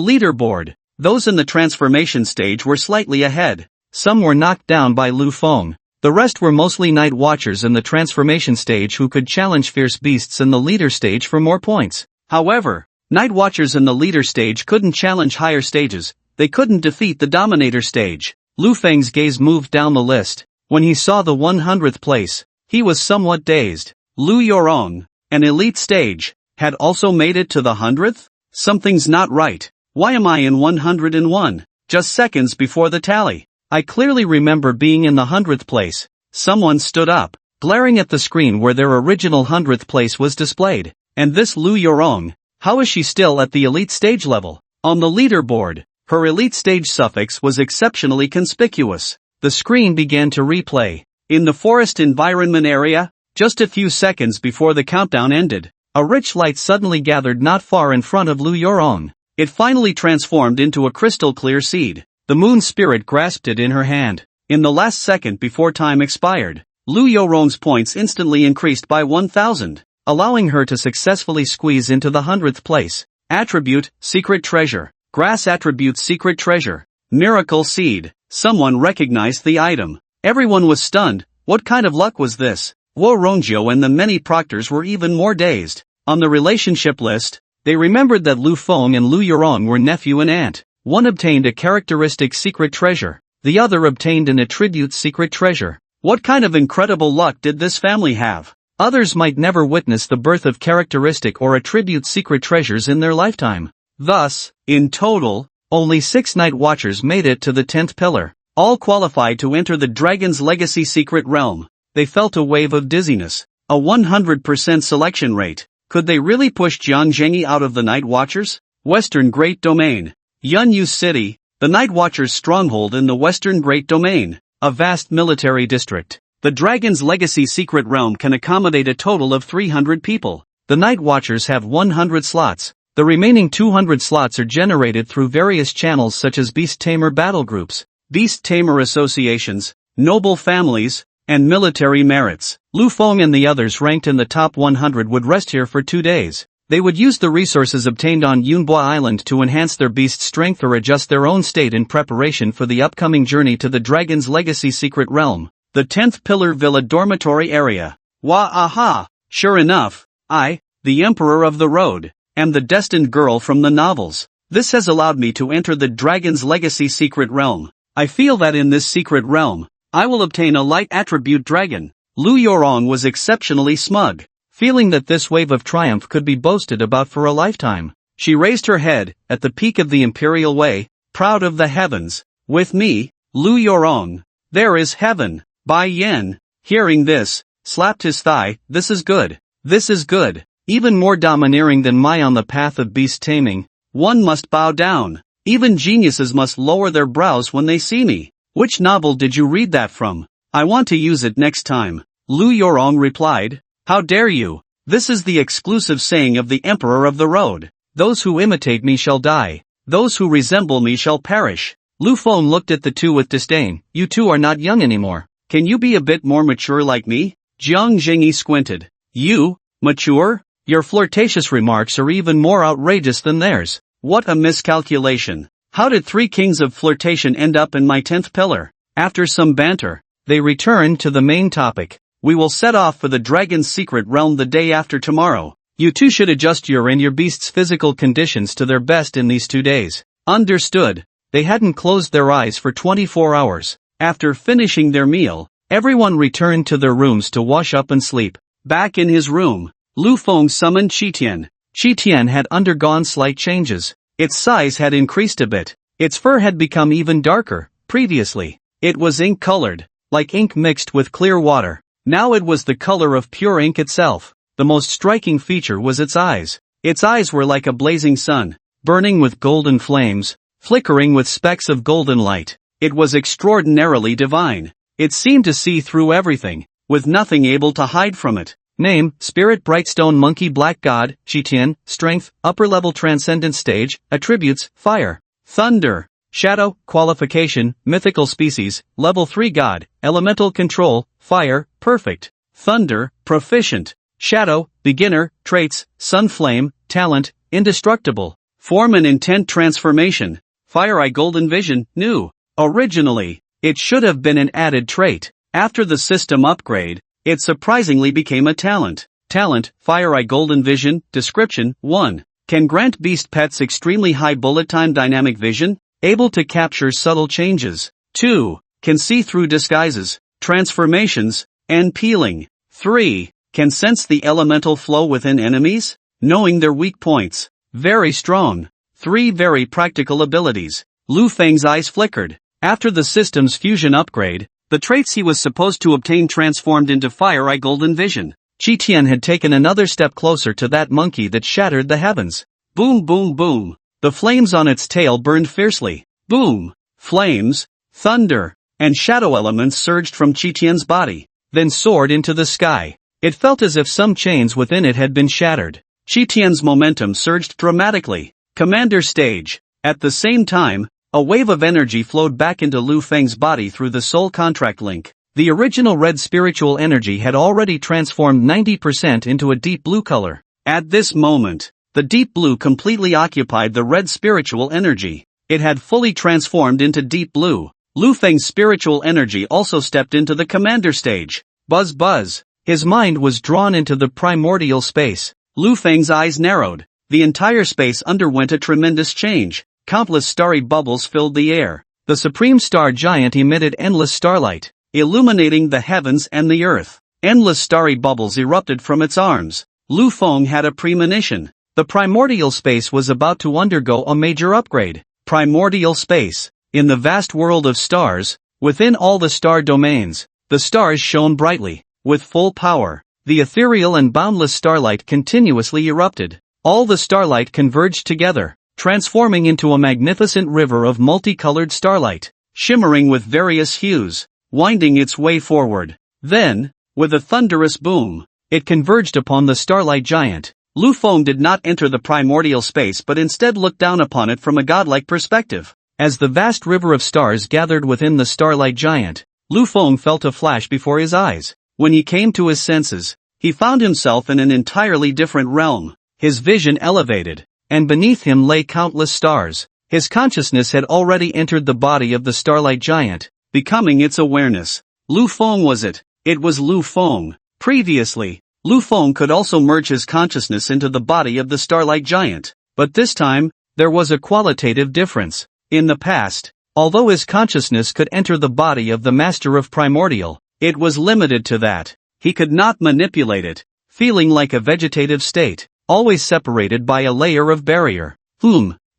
leaderboard, those in the transformation stage were slightly ahead. Some were knocked down by Lu Feng. The rest were mostly night watchers in the transformation stage who could challenge fierce beasts in the leader stage for more points. However, night watchers in the leader stage couldn't challenge higher stages. They couldn't defeat the dominator stage. Lu Feng's gaze moved down the list. When he saw the 100th place, he was somewhat dazed. Lu Yorong, an elite stage, had also made it to the 100th? Something's not right. Why am I in 101? Just seconds before the tally. I clearly remember being in the 100th place. Someone stood up, glaring at the screen where their original 100th place was displayed. And this Lu Yorong, how is she still at the elite stage level? On the leaderboard, her elite stage suffix was exceptionally conspicuous. The screen began to replay. In the forest environment area, just a few seconds before the countdown ended, a rich light suddenly gathered not far in front of Lu Yorong. It finally transformed into a crystal clear seed. The moon spirit grasped it in her hand. In the last second before time expired, Lu Yorong's points instantly increased by 1,000, allowing her to successfully squeeze into the 100th place. Attribute, Secret Treasure. Grass Attribute Secret Treasure. Miracle Seed. Someone recognized the item. Everyone was stunned. What kind of luck was this? Wo Rongjiu and the many proctors were even more dazed. On the relationship list, they remembered that Lu Feng and Lu Yorong were nephew and aunt. One obtained a characteristic secret treasure. The other obtained an attribute secret treasure. What kind of incredible luck did this family have? Others might never witness the birth of characteristic or attribute secret treasures in their lifetime. Thus, in total, only 6 night watchers made it to the 10th pillar. All qualified to enter the Dragon's Legacy Secret Realm. They felt a wave of dizziness. A 100% selection rate. Could they really push Jiang Zhengyi out of the Night Watchers? Western Great Domain. Yunyu City, the Night Watchers' stronghold in the Western Great Domain. A vast military district. The Dragon's Legacy Secret Realm can accommodate a total of 300 people. The Night Watchers have 100 slots. The remaining 200 slots are generated through various channels such as Beast Tamer battle groups, Beast Tamer associations, noble families, and military merits. Lu Feng and the others ranked in the top 100 would rest here for 2 days. They would use the resources obtained on Yunbua Island to enhance their beast strength or adjust their own state in preparation for the upcoming journey to the Dragon's Legacy Secret Realm, the 10th Pillar Villa Dormitory Area. Wah-aha! Sure enough, I, the Emperor of the Road, am the destined girl from the novels. This has allowed me to enter the Dragon's Legacy Secret Realm. I feel that in this secret realm, I will obtain a light attribute dragon. Lu Yorong was exceptionally smug, feeling that this wave of triumph could be boasted about for a lifetime. She raised her head, at the peak of the Imperial Way, proud of the heavens. With me, Lu Yorong, there is heaven. Bai Yen, hearing this, slapped his thigh. This is good. This is good. Even more domineering than my on the path of beast taming. One must bow down. Even geniuses must lower their brows when they see me. Which novel did you read that from? I want to use it next time. Lu Yorong replied. How dare you? This is the exclusive saying of the Emperor of the Road. Those who imitate me shall die. Those who resemble me shall perish. Lu Feng looked at the two with disdain. You two are not young anymore. Can you be a bit more mature like me? Jiang Zhengyi squinted. You, mature? Your flirtatious remarks are even more outrageous than theirs. What a miscalculation. How did 3 kings of flirtation end up in my 10th pillar? After some banter, they returned to the main topic. We will set off for the Dragon's Secret Realm the day after tomorrow. You two should adjust your and your beast's physical conditions to their best in these 2 days. Understood. They hadn't closed their eyes for 24 hours. After finishing their meal, everyone returned to their rooms to wash up and sleep. Back in his room, Lu Feng summoned Qitian. Qitian had undergone slight changes. Its size had increased a bit. Its fur had become even darker. Previously, it was ink-colored, like ink mixed with clear water. Now it was the color of pure ink itself. The most striking feature was its eyes. Its eyes were like a blazing sun, burning with golden flames, flickering with specks of golden light. It was extraordinarily divine. It seemed to see through everything, with nothing able to hide from it. Name, Spirit Brightstone Monkey Black God, Qitian, Strength, Upper Level Transcendent Stage, Attributes, Fire, Thunder, Shadow, Qualification, Mythical Species, Level 3 God, Elemental Control, Fire, Perfect, Thunder, Proficient, Shadow, Beginner, Traits, Sun Flame, Talent, Indestructible, Form and Intent Transformation, Fire Eye Golden Vision, New. Originally, it should have been an added trait. After the system upgrade, it surprisingly became a talent. Talent, Fire Eye Golden Vision, Description, 1. Can grant beast pets extremely high bullet time dynamic vision, able to capture subtle changes. 2. Can see through disguises, transformations, and peeling. 3. Can sense the elemental flow within enemies, knowing their weak points. Very strong. 3 very practical abilities. Lu Feng's eyes flickered. After the system's fusion upgrade, the traits he was supposed to obtain transformed into Fire Eye Golden Vision. Qitian had taken another step closer to that monkey that shattered the heavens. Boom boom boom. The flames on its tail burned fiercely. Boom. Flames, thunder, and shadow elements surged from Qitian's body, then soared into the sky. It felt as if some chains within it had been shattered. Qitian's momentum surged dramatically. Commander Stage. At the same time, a wave of energy flowed back into Lu Feng's body through the soul contract link. The original red spiritual energy had already transformed 90% into a deep blue color. At this moment, the deep blue completely occupied the red spiritual energy. It had fully transformed into deep blue. Lu Feng's spiritual energy also stepped into the commander stage. Buzz buzz. His mind was drawn into the primordial space. Lu Feng's eyes narrowed. The entire space underwent a tremendous change. Countless starry bubbles filled the air. The supreme star giant emitted endless starlight, illuminating the heavens and the earth. Endless starry bubbles erupted from its arms. Lu Feng had a premonition. The primordial space was about to undergo a major upgrade. Primordial space. In the vast world of stars, within all the star domains, the stars shone brightly, with full power. The ethereal and boundless starlight continuously erupted. All the starlight converged together, transforming into a magnificent river of multicolored starlight, shimmering with various hues, winding its way forward. Then, with a thunderous boom, it converged upon the starlight giant. Lu Feng did not enter the primordial space but instead looked down upon it from a godlike perspective. As the vast river of stars gathered within the starlight giant, Lu Feng felt a flash before his eyes. When he came to his senses, he found himself in an entirely different realm. His vision elevated, and beneath him lay countless stars. His consciousness had already entered the body of the starlight giant, becoming its awareness. Lu Feng was it. It was Lu Feng. Previously, Lu Feng could also merge his consciousness into the body of the starlight giant. But this time, there was a qualitative difference. In the past, although his consciousness could enter the body of the master of primordial, it was limited to that. He could not manipulate it, feeling like a vegetative state, always separated by a layer of barrier.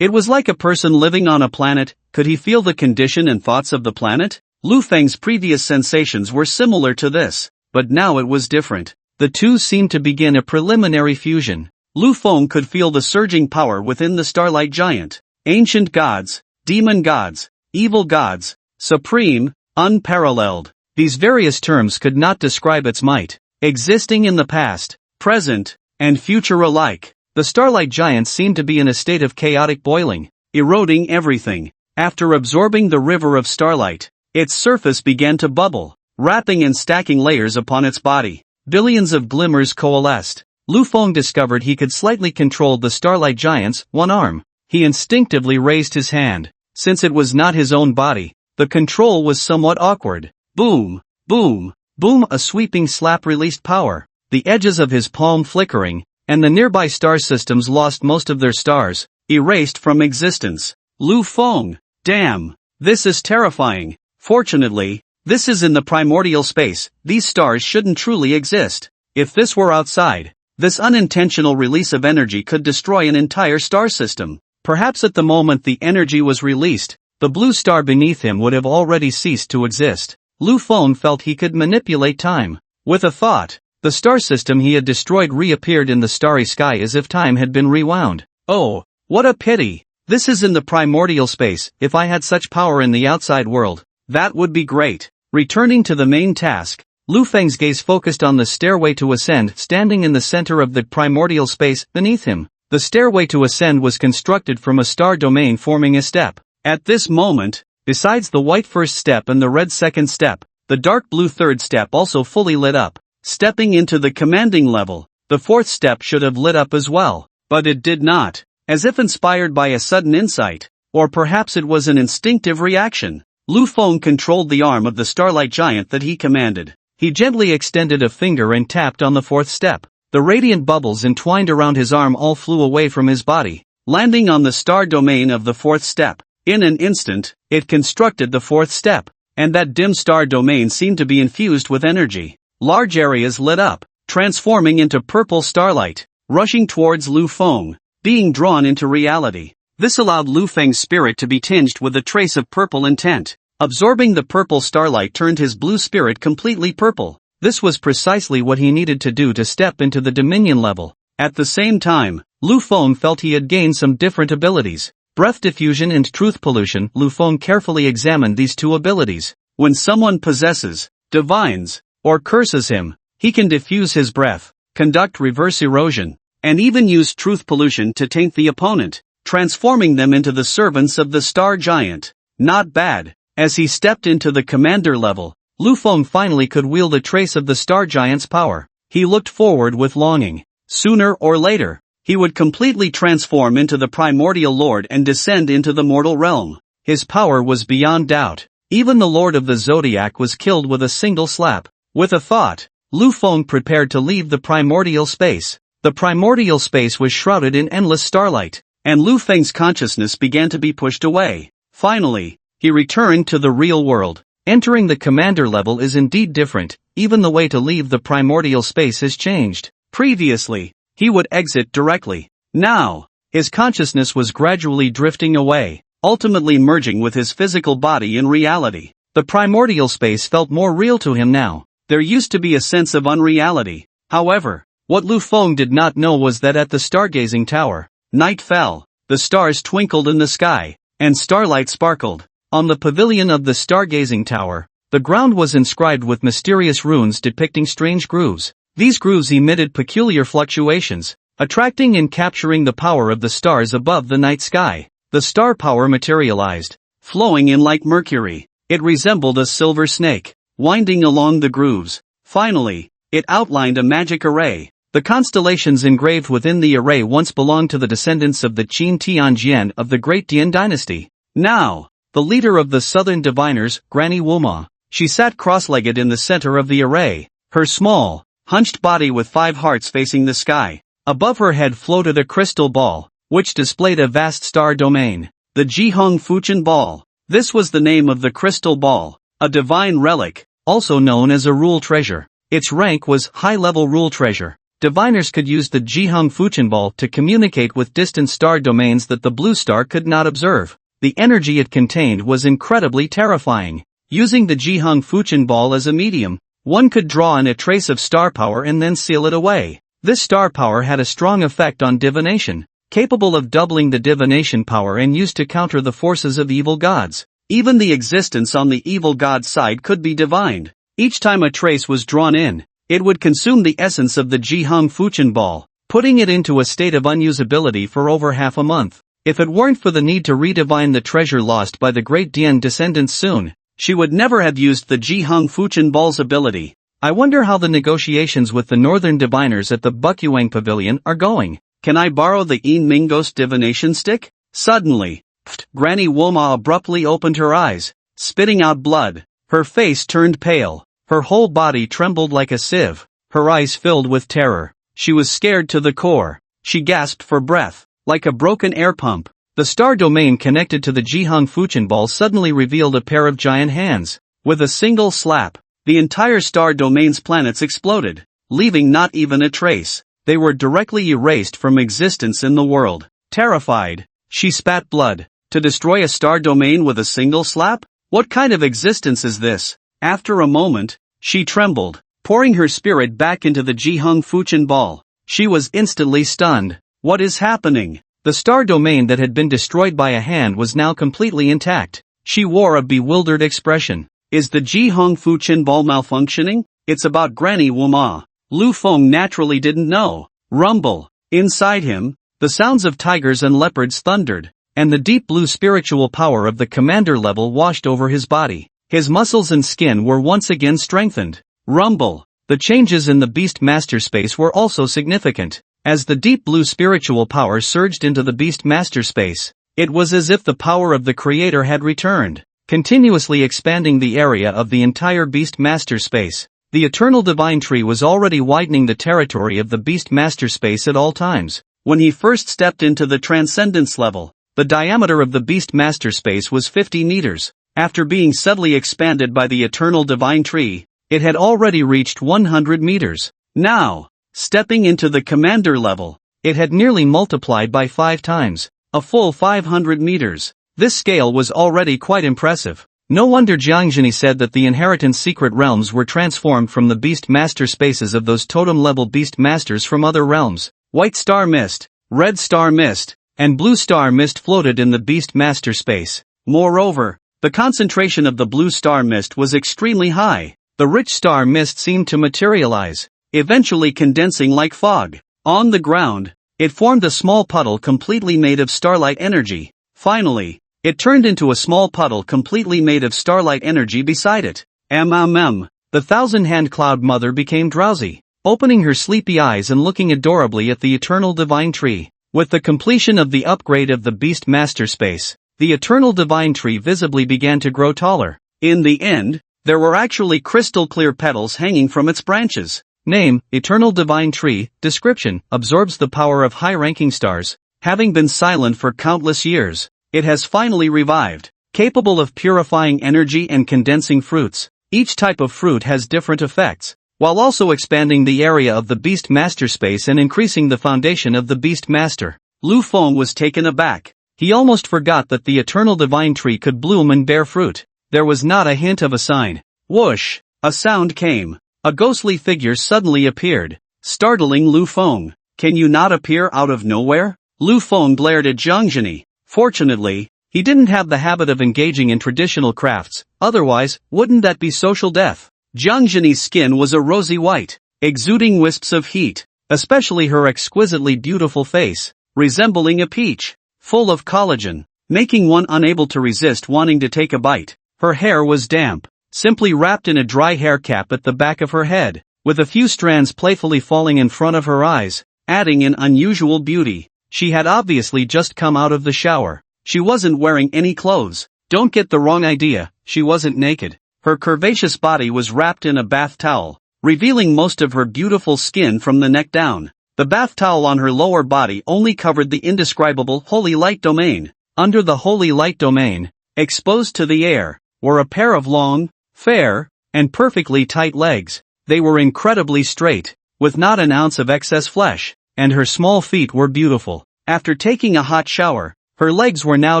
It was like a person living on a planet. Could he feel the condition and thoughts of the planet? Lu Feng's previous sensations were similar to this, but now it was different. The two seemed to begin a preliminary fusion. Lu Feng could feel the surging power within the starlight giant. Ancient gods, demon gods, evil gods, supreme, unparalleled. These various terms could not describe its might. Existing in the past, present, and future alike, the starlight giant seemed to be in a state of chaotic boiling, eroding everything. After absorbing the river of starlight, its surface began to bubble, wrapping and stacking layers upon its body. Billions of glimmers coalesced. Lu Feng discovered he could slightly control the starlight giant's one arm. He instinctively raised his hand. Since it was not his own body, the control was somewhat awkward. Boom, boom, boom, a sweeping slap released power, the edges of his palm flickering, and the nearby star systems lost most of their stars, erased from existence. Lu Feng, damn, this is terrifying. Fortunately, this is in the primordial space, these stars shouldn't truly exist. If this were outside, this unintentional release of energy could destroy an entire star system. Perhaps at the moment the energy was released, the blue star beneath him would have already ceased to exist. Lu Feng felt he could manipulate time. With a thought, the star system he had destroyed reappeared in the starry sky as if time had been rewound. Oh, what a pity! This is in the primordial space. If I had such power in the outside world, that would be great. Returning to the main task, Lu Feng's gaze focused on the stairway to ascend standing in the center of the primordial space beneath him. The stairway to ascend was constructed from a star domain forming a step. At this moment, besides the white first step and the red second step, the dark blue third step also fully lit up. Stepping into the commanding level, the fourth step should have lit up as well, but it did not. As if inspired by a sudden insight, or perhaps it was an instinctive reaction, Lu Feng controlled the arm of the starlight giant that he commanded. He gently extended a finger and tapped on the fourth step. The radiant bubbles entwined around his arm all flew away from his body, landing on the star domain of the fourth step. In an instant, it constructed the fourth step, and that dim star domain seemed to be infused with energy. Large areas lit up, transforming into purple starlight, rushing towards Lu Feng, being drawn into reality. This allowed Lu Feng's spirit to be tinged with a trace of purple intent. Absorbing the purple starlight turned his blue spirit completely purple. This was precisely what he needed to do to step into the dominion level. At the same time, Lu Feng felt he had gained some different abilities. Breath diffusion and truth pollution. Lu Feng carefully examined these two abilities. When someone possesses, divines, or curses him, he can diffuse his breath, conduct reverse erosion, and even use truth pollution to taint the opponent, transforming them into the servants of the star giant. Not bad. As he stepped into the commander level, Lu Feng finally could wield a trace of the star giant's power. He looked forward with longing. Sooner or later, he would completely transform into the primordial lord and descend into the mortal realm. His power was beyond doubt. Even the lord of the zodiac was killed with a single slap. With a thought, Lu Feng prepared to leave the primordial space. The primordial space was shrouded in endless starlight, and Lu Feng's consciousness began to be pushed away. Finally, he returned to the real world. Entering the commander level is indeed different, even the way to leave the primordial space has changed. Previously, he would exit directly. Now, his consciousness was gradually drifting away, ultimately merging with his physical body in reality. The primordial space felt more real to him now. There used to be a sense of unreality. However, what Lu Feng did not know was that at the stargazing tower, night fell, the stars twinkled in the sky, and starlight sparkled. On the pavilion of the stargazing tower, the ground was inscribed with mysterious runes depicting strange grooves. These grooves emitted peculiar fluctuations, attracting and capturing the power of the stars above the night sky. The star power materialized, flowing in like mercury. It resembled a silver snake, winding along the grooves. Finally, it outlined a magic array. The constellations engraved within the array once belonged to the descendants of the Qin Tianjian of the Great Dian dynasty. Now, the leader of the southern diviners, Granny Wuma, she sat cross-legged in the center of the array, her small, hunched body with 5 hearts facing the sky. Above her head floated a crystal ball, which displayed a vast star domain. The Jihong Fuchen Ball. This was the name of the crystal ball, a divine relic, also known as a rule treasure. Its rank was high-level rule treasure. Diviners could use the Jihong Fuchen Ball to communicate with distant star domains that the blue star could not observe. The energy it contained was incredibly terrifying. Using the Jihong Fuchen Ball as a medium, one could draw in a trace of star power and then seal it away. This star power had a strong effect on divination, capable of doubling the divination power and used to counter the forces of evil gods. Even the existence on the evil god's side could be divined. Each time a trace was drawn in, it would consume the essence of the Jihong Fuchen Ball, putting it into a state of unusability for over half a month. If it weren't for the need to redivine the treasure lost by the Great Dian descendants soon, she would never have used the Jihong Fuchen Ball's ability. I wonder how the negotiations with the northern diviners at the Bukyuang Pavilion are going. Can I borrow the Yin Mingos divination stick? Suddenly, Pfft! Granny Woma abruptly opened her eyes, spitting out blood. Her face turned pale. Her whole body trembled like a sieve. Her eyes filled with terror. She was scared to the core. She gasped for breath. Like a broken air pump, the star domain connected to the Jihang Fuchin ball suddenly revealed a pair of giant hands. With a single slap, the entire star domain's planets exploded, leaving not even a trace. They were directly erased from existence in the world. Terrified, she spat blood. To destroy a star domain with a single slap? What kind of existence is this? After a moment, she trembled, pouring her spirit back into the Jihang Fuchin ball. She was instantly stunned. What is happening? The star domain that had been destroyed by a hand was now completely intact. She wore a bewildered expression. Is the Jihang Fuchin ball malfunctioning? It's about Granny Woma. Lu Feng naturally didn't know. Rumble. Inside him, the sounds of tigers and leopards thundered, and the deep blue spiritual power of the commander level washed over his body. His muscles and skin were once again strengthened. Rumble. The changes in the Beast Master space were also significant. As the deep blue spiritual power surged into the Beast Master space, it was as if the power of the Creator had returned, continuously expanding the area of the entire Beast Master space. The Eternal Divine Tree was already widening the territory of the Beast Master space at all times. When he first stepped into the Transcendence level, the diameter of the Beast Master space was 50 meters. After being subtly expanded by the Eternal Divine Tree, it had already reached 100 meters. Now, stepping into the Commander level, it had nearly multiplied by 5 times, a full 500 meters. This scale was already quite impressive. No wonder Jiang Zhini said that the Inheritance Secret realms were transformed from the Beast Master spaces of those totem-level Beast Masters from other realms. White Star Mist, Red Star Mist, and Blue Star Mist floated in the Beast Master space. Moreover, the concentration of the Blue Star Mist was extremely high. The rich star mist seemed to materialize, eventually condensing like fog. On the ground, it formed a small puddle completely made of starlight energy. Finally, it turned into a small puddle completely made of starlight energy beside it. The thousand-hand cloud mother became drowsy, opening her sleepy eyes and looking adorably at the Eternal Divine Tree. With the completion of the upgrade of the Beast Master space, the Eternal Divine Tree visibly began to grow taller. In the end, there were actually crystal-clear petals hanging from its branches. Name, Eternal Divine Tree. Description, absorbs the power of high-ranking stars. Having been silent for countless years, it has finally revived, capable of purifying energy and condensing fruits. Each type of fruit has different effects, while also expanding the area of the Beast Master space and increasing the foundation of the Beast Master. Lu Feng was taken aback. He almost forgot that the Eternal Divine Tree could bloom and bear fruit. There was not a hint of a sign. Whoosh! A sound came. A ghostly figure suddenly appeared, startling Lu Feng. Can you not appear out of nowhere? Lu Feng glared at Jiang Zhini. Fortunately, he didn't have the habit of engaging in traditional crafts, otherwise, wouldn't that be social death? Jiang Zhini's skin was a rosy white, exuding wisps of heat, especially her exquisitely beautiful face, resembling a peach, full of collagen, making one unable to resist wanting to take a bite. Her hair was damp, simply wrapped in a dry hair cap at the back of her head, with a few strands playfully falling in front of her eyes, adding an unusual beauty. She had obviously just come out of the shower. She wasn't wearing any clothes. Don't get the wrong idea, she wasn't naked. Her curvaceous body was wrapped in a bath towel, revealing most of her beautiful skin from the neck down. The bath towel on her lower body only covered the indescribable Holy Light Domain. Under the Holy Light Domain, exposed to the air, were a pair of long, fair, and perfectly tight legs. They were incredibly straight, with not an ounce of excess flesh, and her small feet were beautiful. After taking a hot shower, her legs were now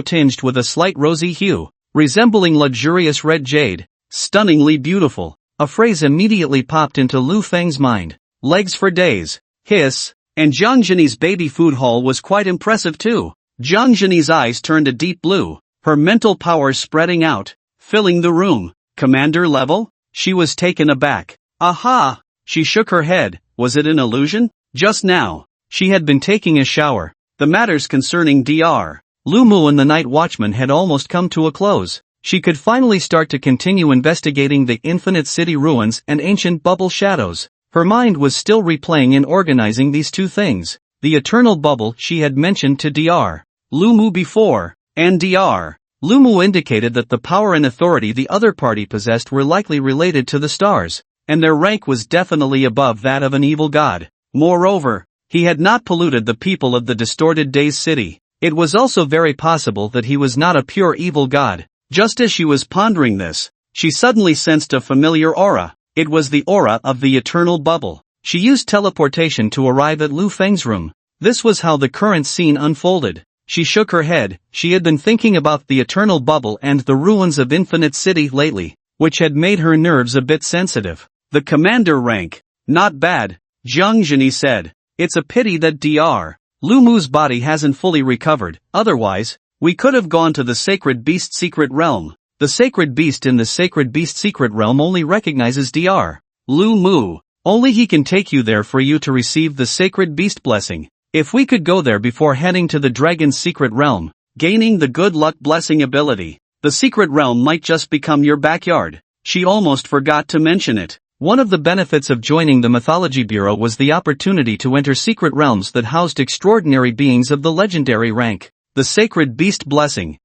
tinged with a slight rosy hue, resembling luxurious red jade. Stunningly beautiful. A phrase immediately popped into Lu Feng's mind. Legs for days. Hiss. And Jiang Zhini's baby food haul was quite impressive too. Jiang Zhini's eyes turned a deep blue, her mental power spreading out, filling the room. Commander level? She was taken aback. Aha! She shook her head. Was it an illusion? Just now, she had been taking a shower. The matters concerning Dr. Lu Mu and the Night Watchman had almost come to a close. She could finally start to continue investigating the infinite city ruins and ancient bubble shadows. Her mind was still replaying and organizing these two things. The eternal bubble she had mentioned to Dr. Lu Mu before, And Dr. Lumu indicated that the power and authority the other party possessed were likely related to the stars, and their rank was definitely above that of an evil god. Moreover, he had not polluted the people of the distorted Days City. It was also very possible that he was not a pure evil god. Just as she was pondering this, she suddenly sensed a familiar aura. It was the aura of the eternal bubble. She used teleportation to arrive at Lu Feng's room. This was how the current scene unfolded. She shook her head. She had been thinking about the eternal bubble and the ruins of Infinite City lately, which had made her nerves a bit sensitive. The commander rank. Not bad, Jiang Zhini said. It's a pity that Dr. Lumu's body hasn't fully recovered, otherwise, we could have gone to the Sacred Beast Secret Realm. The Sacred Beast in the Sacred Beast Secret Realm only recognizes Dr. Lumu. Only he can take you there for you to receive the Sacred Beast blessing. If we could go there before heading to the Dragon's Secret Realm, gaining the good luck blessing ability, the Secret Realm might just become your backyard. She almost forgot to mention it. One of the benefits of joining the Mythology Bureau was the opportunity to enter secret realms that housed extraordinary beings of the legendary rank. The Sacred Beast Blessing.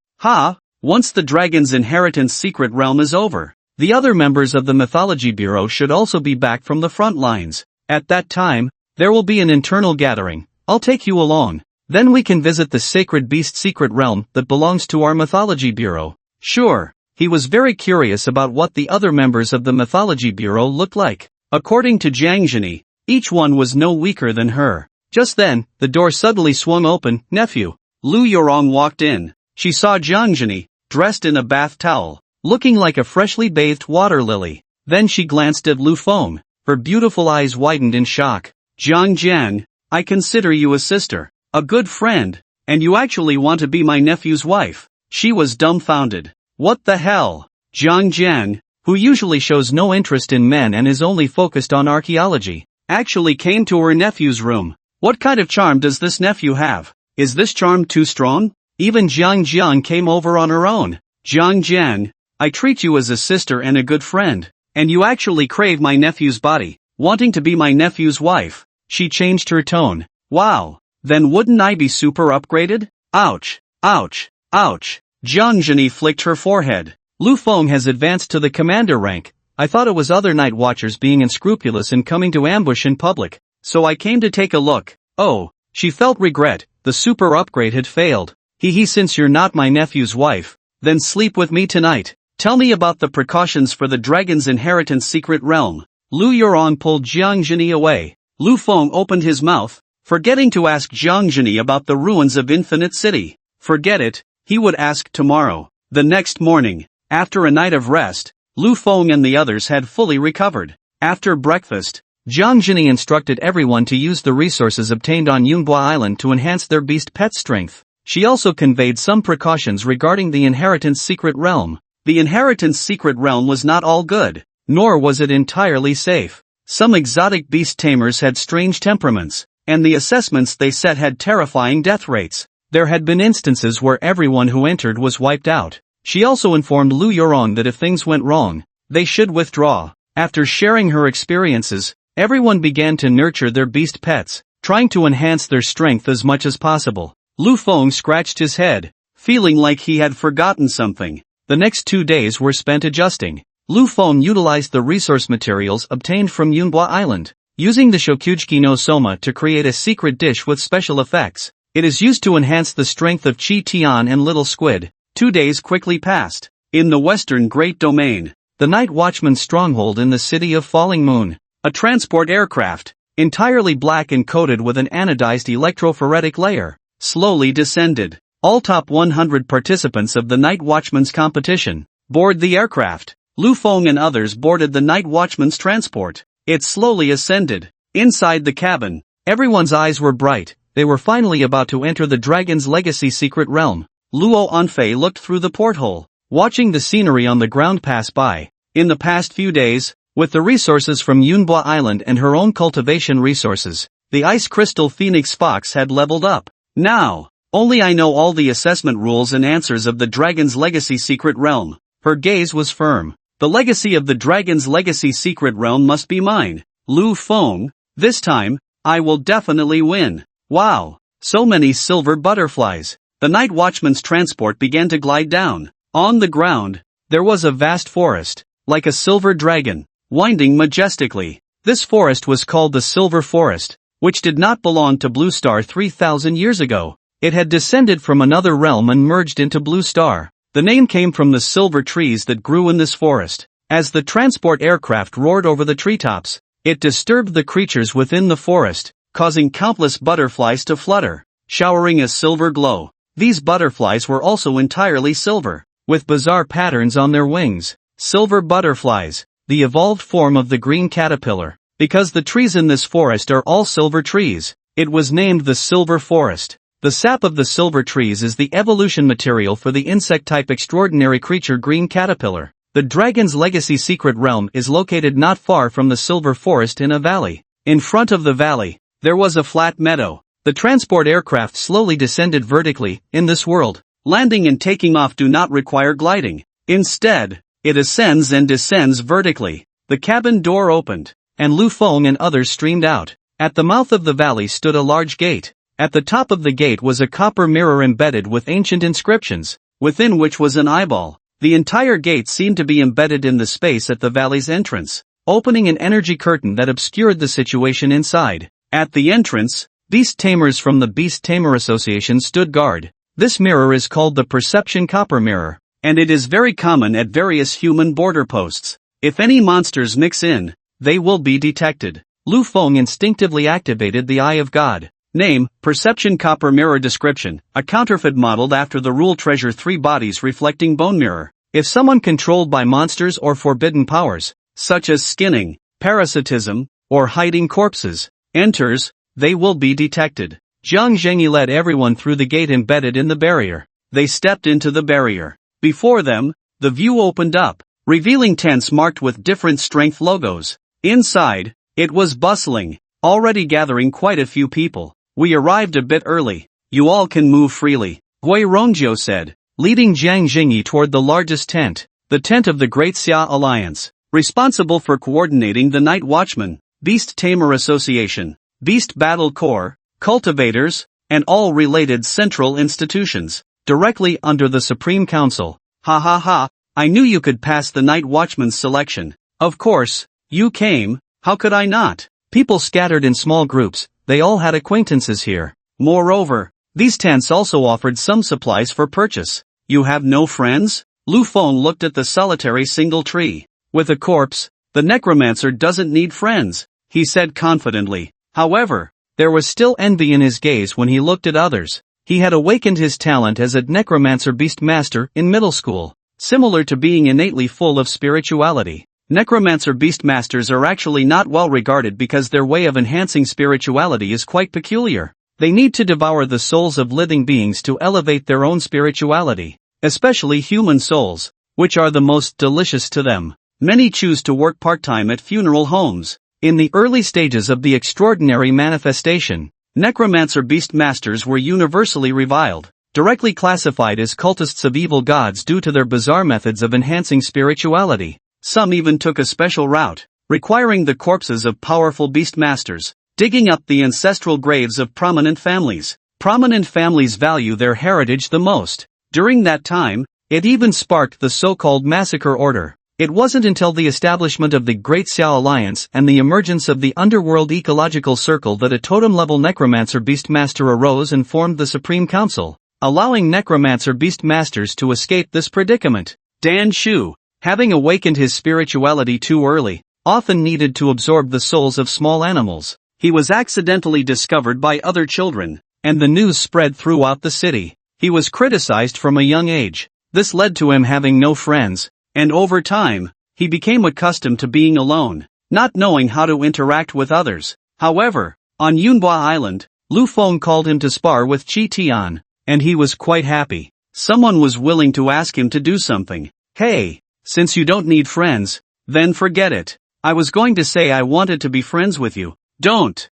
Once the Dragon's Inheritance Secret Realm is over, the other members of the Mythology Bureau should also be back from the front lines. At that time, there will be an internal gathering. I'll take you along. Then we can visit the Sacred Beast Secret Realm that belongs to our Mythology Bureau. Sure. He was very curious about what the other members of the Mythology Bureau looked like. According to Jiang Zhini, each one was no weaker than her. Just then, the door suddenly swung open. Nephew. Lu Yorong walked in. She saw Jiang Zhini, dressed in a bath towel, looking like a freshly bathed water lily. Then she glanced at Lu Feng. Her beautiful eyes widened in shock. Jiang Jiang, I consider you a sister, a good friend, and you actually want to be my nephew's wife. She was dumbfounded. What the hell? Jiang Jiang, who usually shows no interest in men and is only focused on archaeology, actually came to her nephew's room. What kind of charm does this nephew have? Is this charm too strong? Even Jiang Jiang came over on her own. Jiang Jiang, I treat you as a sister and a good friend, and you actually crave my nephew's body, wanting to be my nephew's wife. She changed her tone. Wow, then wouldn't I be super upgraded? Ouch, ouch, ouch. Jiang Zhini flicked her forehead. Lu Feng has advanced to the commander rank. I thought it was other night watchers being unscrupulous and coming to ambush in public, so I came to take a look. Oh, she felt regret, the super upgrade had failed. Since you're not my nephew's wife, then sleep with me tonight. Tell me about the precautions for the Dragon's Inheritance Secret Realm. Lu Yorong pulled Jiang Zhini away. Lu Feng opened his mouth, forgetting to ask Jiang Zhini about the ruins of Infinite City. Forget it. He would ask tomorrow. The next morning, after a night of rest, Lu Feng and the others had fully recovered. After breakfast, Jiang Zhini instructed everyone to use the resources obtained on Yunhua Island to enhance their beast pet strength. She also conveyed some precautions regarding the Inheritance Secret Realm. The Inheritance Secret Realm was not all good, nor was it entirely safe. Some exotic beast tamers had strange temperaments, and the assessments they set had terrifying death rates. There had been instances where everyone who entered was wiped out. She also informed Lu Yorong that if things went wrong, they should withdraw. After sharing her experiences, everyone began to nurture their beast pets, trying to enhance their strength as much as possible. Lu Feng scratched his head, feeling like he had forgotten something. The next 2 days were spent adjusting. Lu Feng utilized the resource materials obtained from Yunhua Island, using the Shokugeki no Soma to create a secret dish with special effects. It is used to enhance the strength of Chi Tian and Little Squid. 2 days quickly passed. In the Western Great Domain, the Night Watchman's stronghold in the city of Falling Moon, a transport aircraft, entirely black and coated with an anodized electrophoretic layer, slowly descended. All top 100 participants of the Night Watchman's competition board the aircraft. Lu Feng and others boarded the Night Watchman's transport. It slowly ascended. Inside the cabin, everyone's eyes were bright. They were finally about to enter the Dragon's Legacy Secret Realm. Luo Anfei looked through the porthole, watching the scenery on the ground pass by. In the past few days, with the resources from Yunhua Island and her own cultivation resources, the Ice Crystal Phoenix Fox had leveled up. Now, only I know all the assessment rules and answers of the Dragon's Legacy Secret Realm. Her gaze was firm. The legacy of the Dragon's Legacy Secret Realm must be mine. Lu Feng, this time, I will definitely win. Wow, so many silver butterflies. the night watchman's transport began to glide down. On the ground, there was a vast forest, like a silver dragon, winding majestically. This forest was called the Silver Forest, which did not belong to Blue Star 3,000 years ago. It had descended from another realm and merged into Blue Star. The name came from the silver trees that grew in this forest. As the transport aircraft roared over the treetops, it disturbed the creatures within the forest, causing countless butterflies to flutter, showering a silver glow. These butterflies were also entirely silver, with bizarre patterns on their wings. Silver butterflies, the evolved form of the green caterpillar. Because the trees in this forest are all silver trees, it was named the Silver Forest. The sap of the silver trees is the evolution material for the insect-type extraordinary creature green caterpillar. The dragon's legacy secret realm is located not far from the Silver Forest in a valley. In front of the valley, there was a flat meadow. The transport aircraft slowly descended vertically. In this world, landing and taking off do not require gliding. Instead, it ascends and descends vertically. The cabin door opened, and Lu Feng and others streamed out. At the mouth of the valley stood a large gate. At the top of the gate was a copper mirror embedded with ancient inscriptions, within which was an eyeball. The entire gate seemed to be embedded in the space at the valley's entrance, opening an energy curtain that obscured the situation inside. At the entrance, beast tamers from the Beast Tamer Association stood guard. This mirror is called the Perception Copper Mirror, and it is very common at various human border posts. If any monsters mix in, they will be detected. Lu Feng instinctively activated the Eye of God. Name, Perception Copper Mirror. Description, a counterfeit modeled after the Rule Treasure 3 bodies reflecting bone mirror. If someone controlled by monsters or forbidden powers, such as skinning, parasitism, or hiding corpses, enters, they will be detected. Zhang Zhengyi led everyone through the gate embedded in the barrier. They stepped into the barrier. Before them, the view opened up, revealing tents marked with different strength logos. Inside, it was bustling, already gathering quite a few people. We arrived a bit early. You all can move freely, Hui Rongjiu said, leading Zhang Jingyi toward the largest tent, the tent of the Great Xia Alliance, responsible for coordinating the Night Watchman, Beast Tamer Association, Beast Battle Corps, cultivators, and all related central institutions, directly under the Supreme Council. Ha ha ha, I knew you could pass the Night Watchman's selection. Of course, you came, how could I not? People scattered in small groups, they all had acquaintances here. Moreover, these tents also offered some supplies for purchase. You have no friends? Lu Feng looked at the solitary single tree. With a corpse, the necromancer doesn't need friends, he said confidently. However, there was still envy in his gaze when he looked at others. He had awakened his talent as a necromancer beast master in middle school, similar to being innately full of spirituality. Necromancer beastmasters are actually not well regarded because their way of enhancing spirituality is quite peculiar. They need to devour the souls of living beings to elevate their own spirituality, especially human souls, which are the most delicious to them. Many choose to work part-time at funeral homes. In the early stages of the extraordinary manifestation, necromancer beastmasters were universally reviled, directly classified as cultists of evil gods due to their bizarre methods of enhancing spirituality. Some even took a special route, requiring the corpses of powerful beastmasters, digging up the ancestral graves of prominent families. Prominent families value their heritage the most. During that time, it even sparked the so-called Massacre Order. It wasn't until the establishment of the Great Xiao Alliance and the emergence of the Underworld Ecological Circle that a totem-level necromancer beastmaster arose and formed the Supreme Council, allowing necromancer beastmasters to escape this predicament. Dan Shu, having awakened his spirituality too early, often needed to absorb the souls of small animals. He was accidentally discovered by other children, and the news spread throughout the city. He was criticized from a young age. This led to him having no friends, and over time, he became accustomed to being alone, not knowing how to interact with others. However, on Yunhua Island, Lu Feng called him to spar with Qi Tian, and he was quite happy. Someone was willing to ask him to do something. Hey, since you don't need friends, then forget it. I was going to say I wanted to be friends with you. Don't.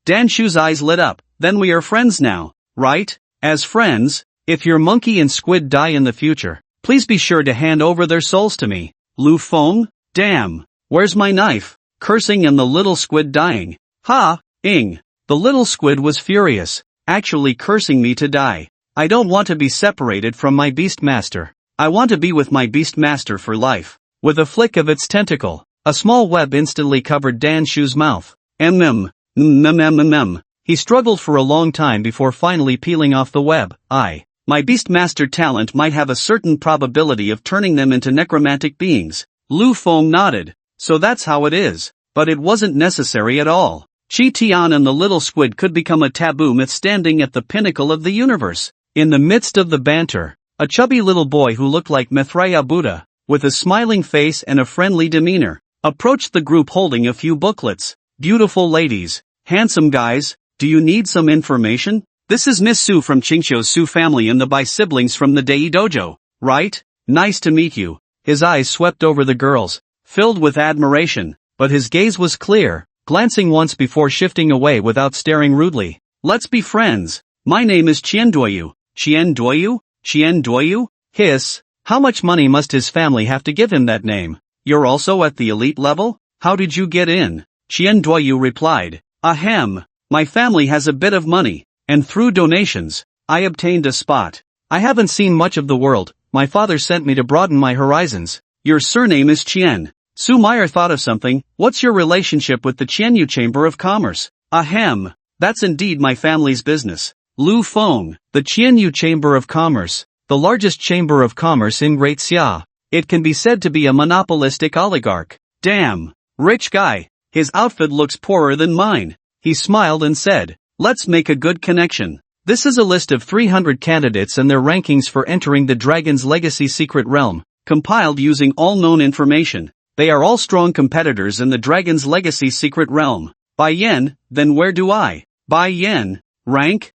Dan Shu's eyes lit up. Then we are friends now, right? As friends, if your monkey and squid die in the future, please be sure to hand over their souls to me. Lu Feng? Damn. Where's my knife? Cursing and the little squid dying. Ha, ing. The little squid was furious, actually cursing me to die. I don't want to be separated from my beast master. I want to be with my beast master for life. With a flick of its tentacle, a small web instantly covered Dan Shu's mouth. He struggled for a long time before finally peeling off the web. My Beastmaster talent might have a certain probability of turning them into necromantic beings. Lu Feng nodded. So that's how it is. But it wasn't necessary at all. Chi Tian and the little squid could become a taboo myth standing at the pinnacle of the universe. In the midst of the banter, a chubby little boy who looked like Maitreya Buddha, with a smiling face and a friendly demeanor, approached the group holding a few booklets. Beautiful ladies, handsome guys, do you need some information? This is Miss Su from Qingqiu's Su family and the Bai siblings from the Dei Dojo, right? Nice to meet you. His eyes swept over the girls, filled with admiration, but his gaze was clear, glancing once before shifting away without staring rudely. Let's be friends. My name is Qian Duoyu. Qian Duoyu? Qian Duoyu? Hiss. How much money must his family have to give him that name? You're also at the elite level? How did you get in? Qian Duoyu replied. Ahem. My family has a bit of money, and through donations, I obtained a spot. I haven't seen much of the world. My father sent me to broaden my horizons. Your surname is Qian. Su Meyer thought of something. What's your relationship with the Qianyu Chamber of Commerce? Ahem. That's indeed my family's business. Lu Feng, the Qianyu Chamber of Commerce, the largest chamber of commerce in Great Xia. It can be said to be a monopolistic oligarch. Damn. Rich guy. His outfit looks poorer than mine. He smiled and said, let's make a good connection. This is a list of 300 candidates and their rankings for entering the Dragon's Legacy Secret Realm, compiled using all known information. They are all strong competitors in the Dragon's Legacy Secret Realm. Bai Yan, then where do I? Bai Yan. Rank?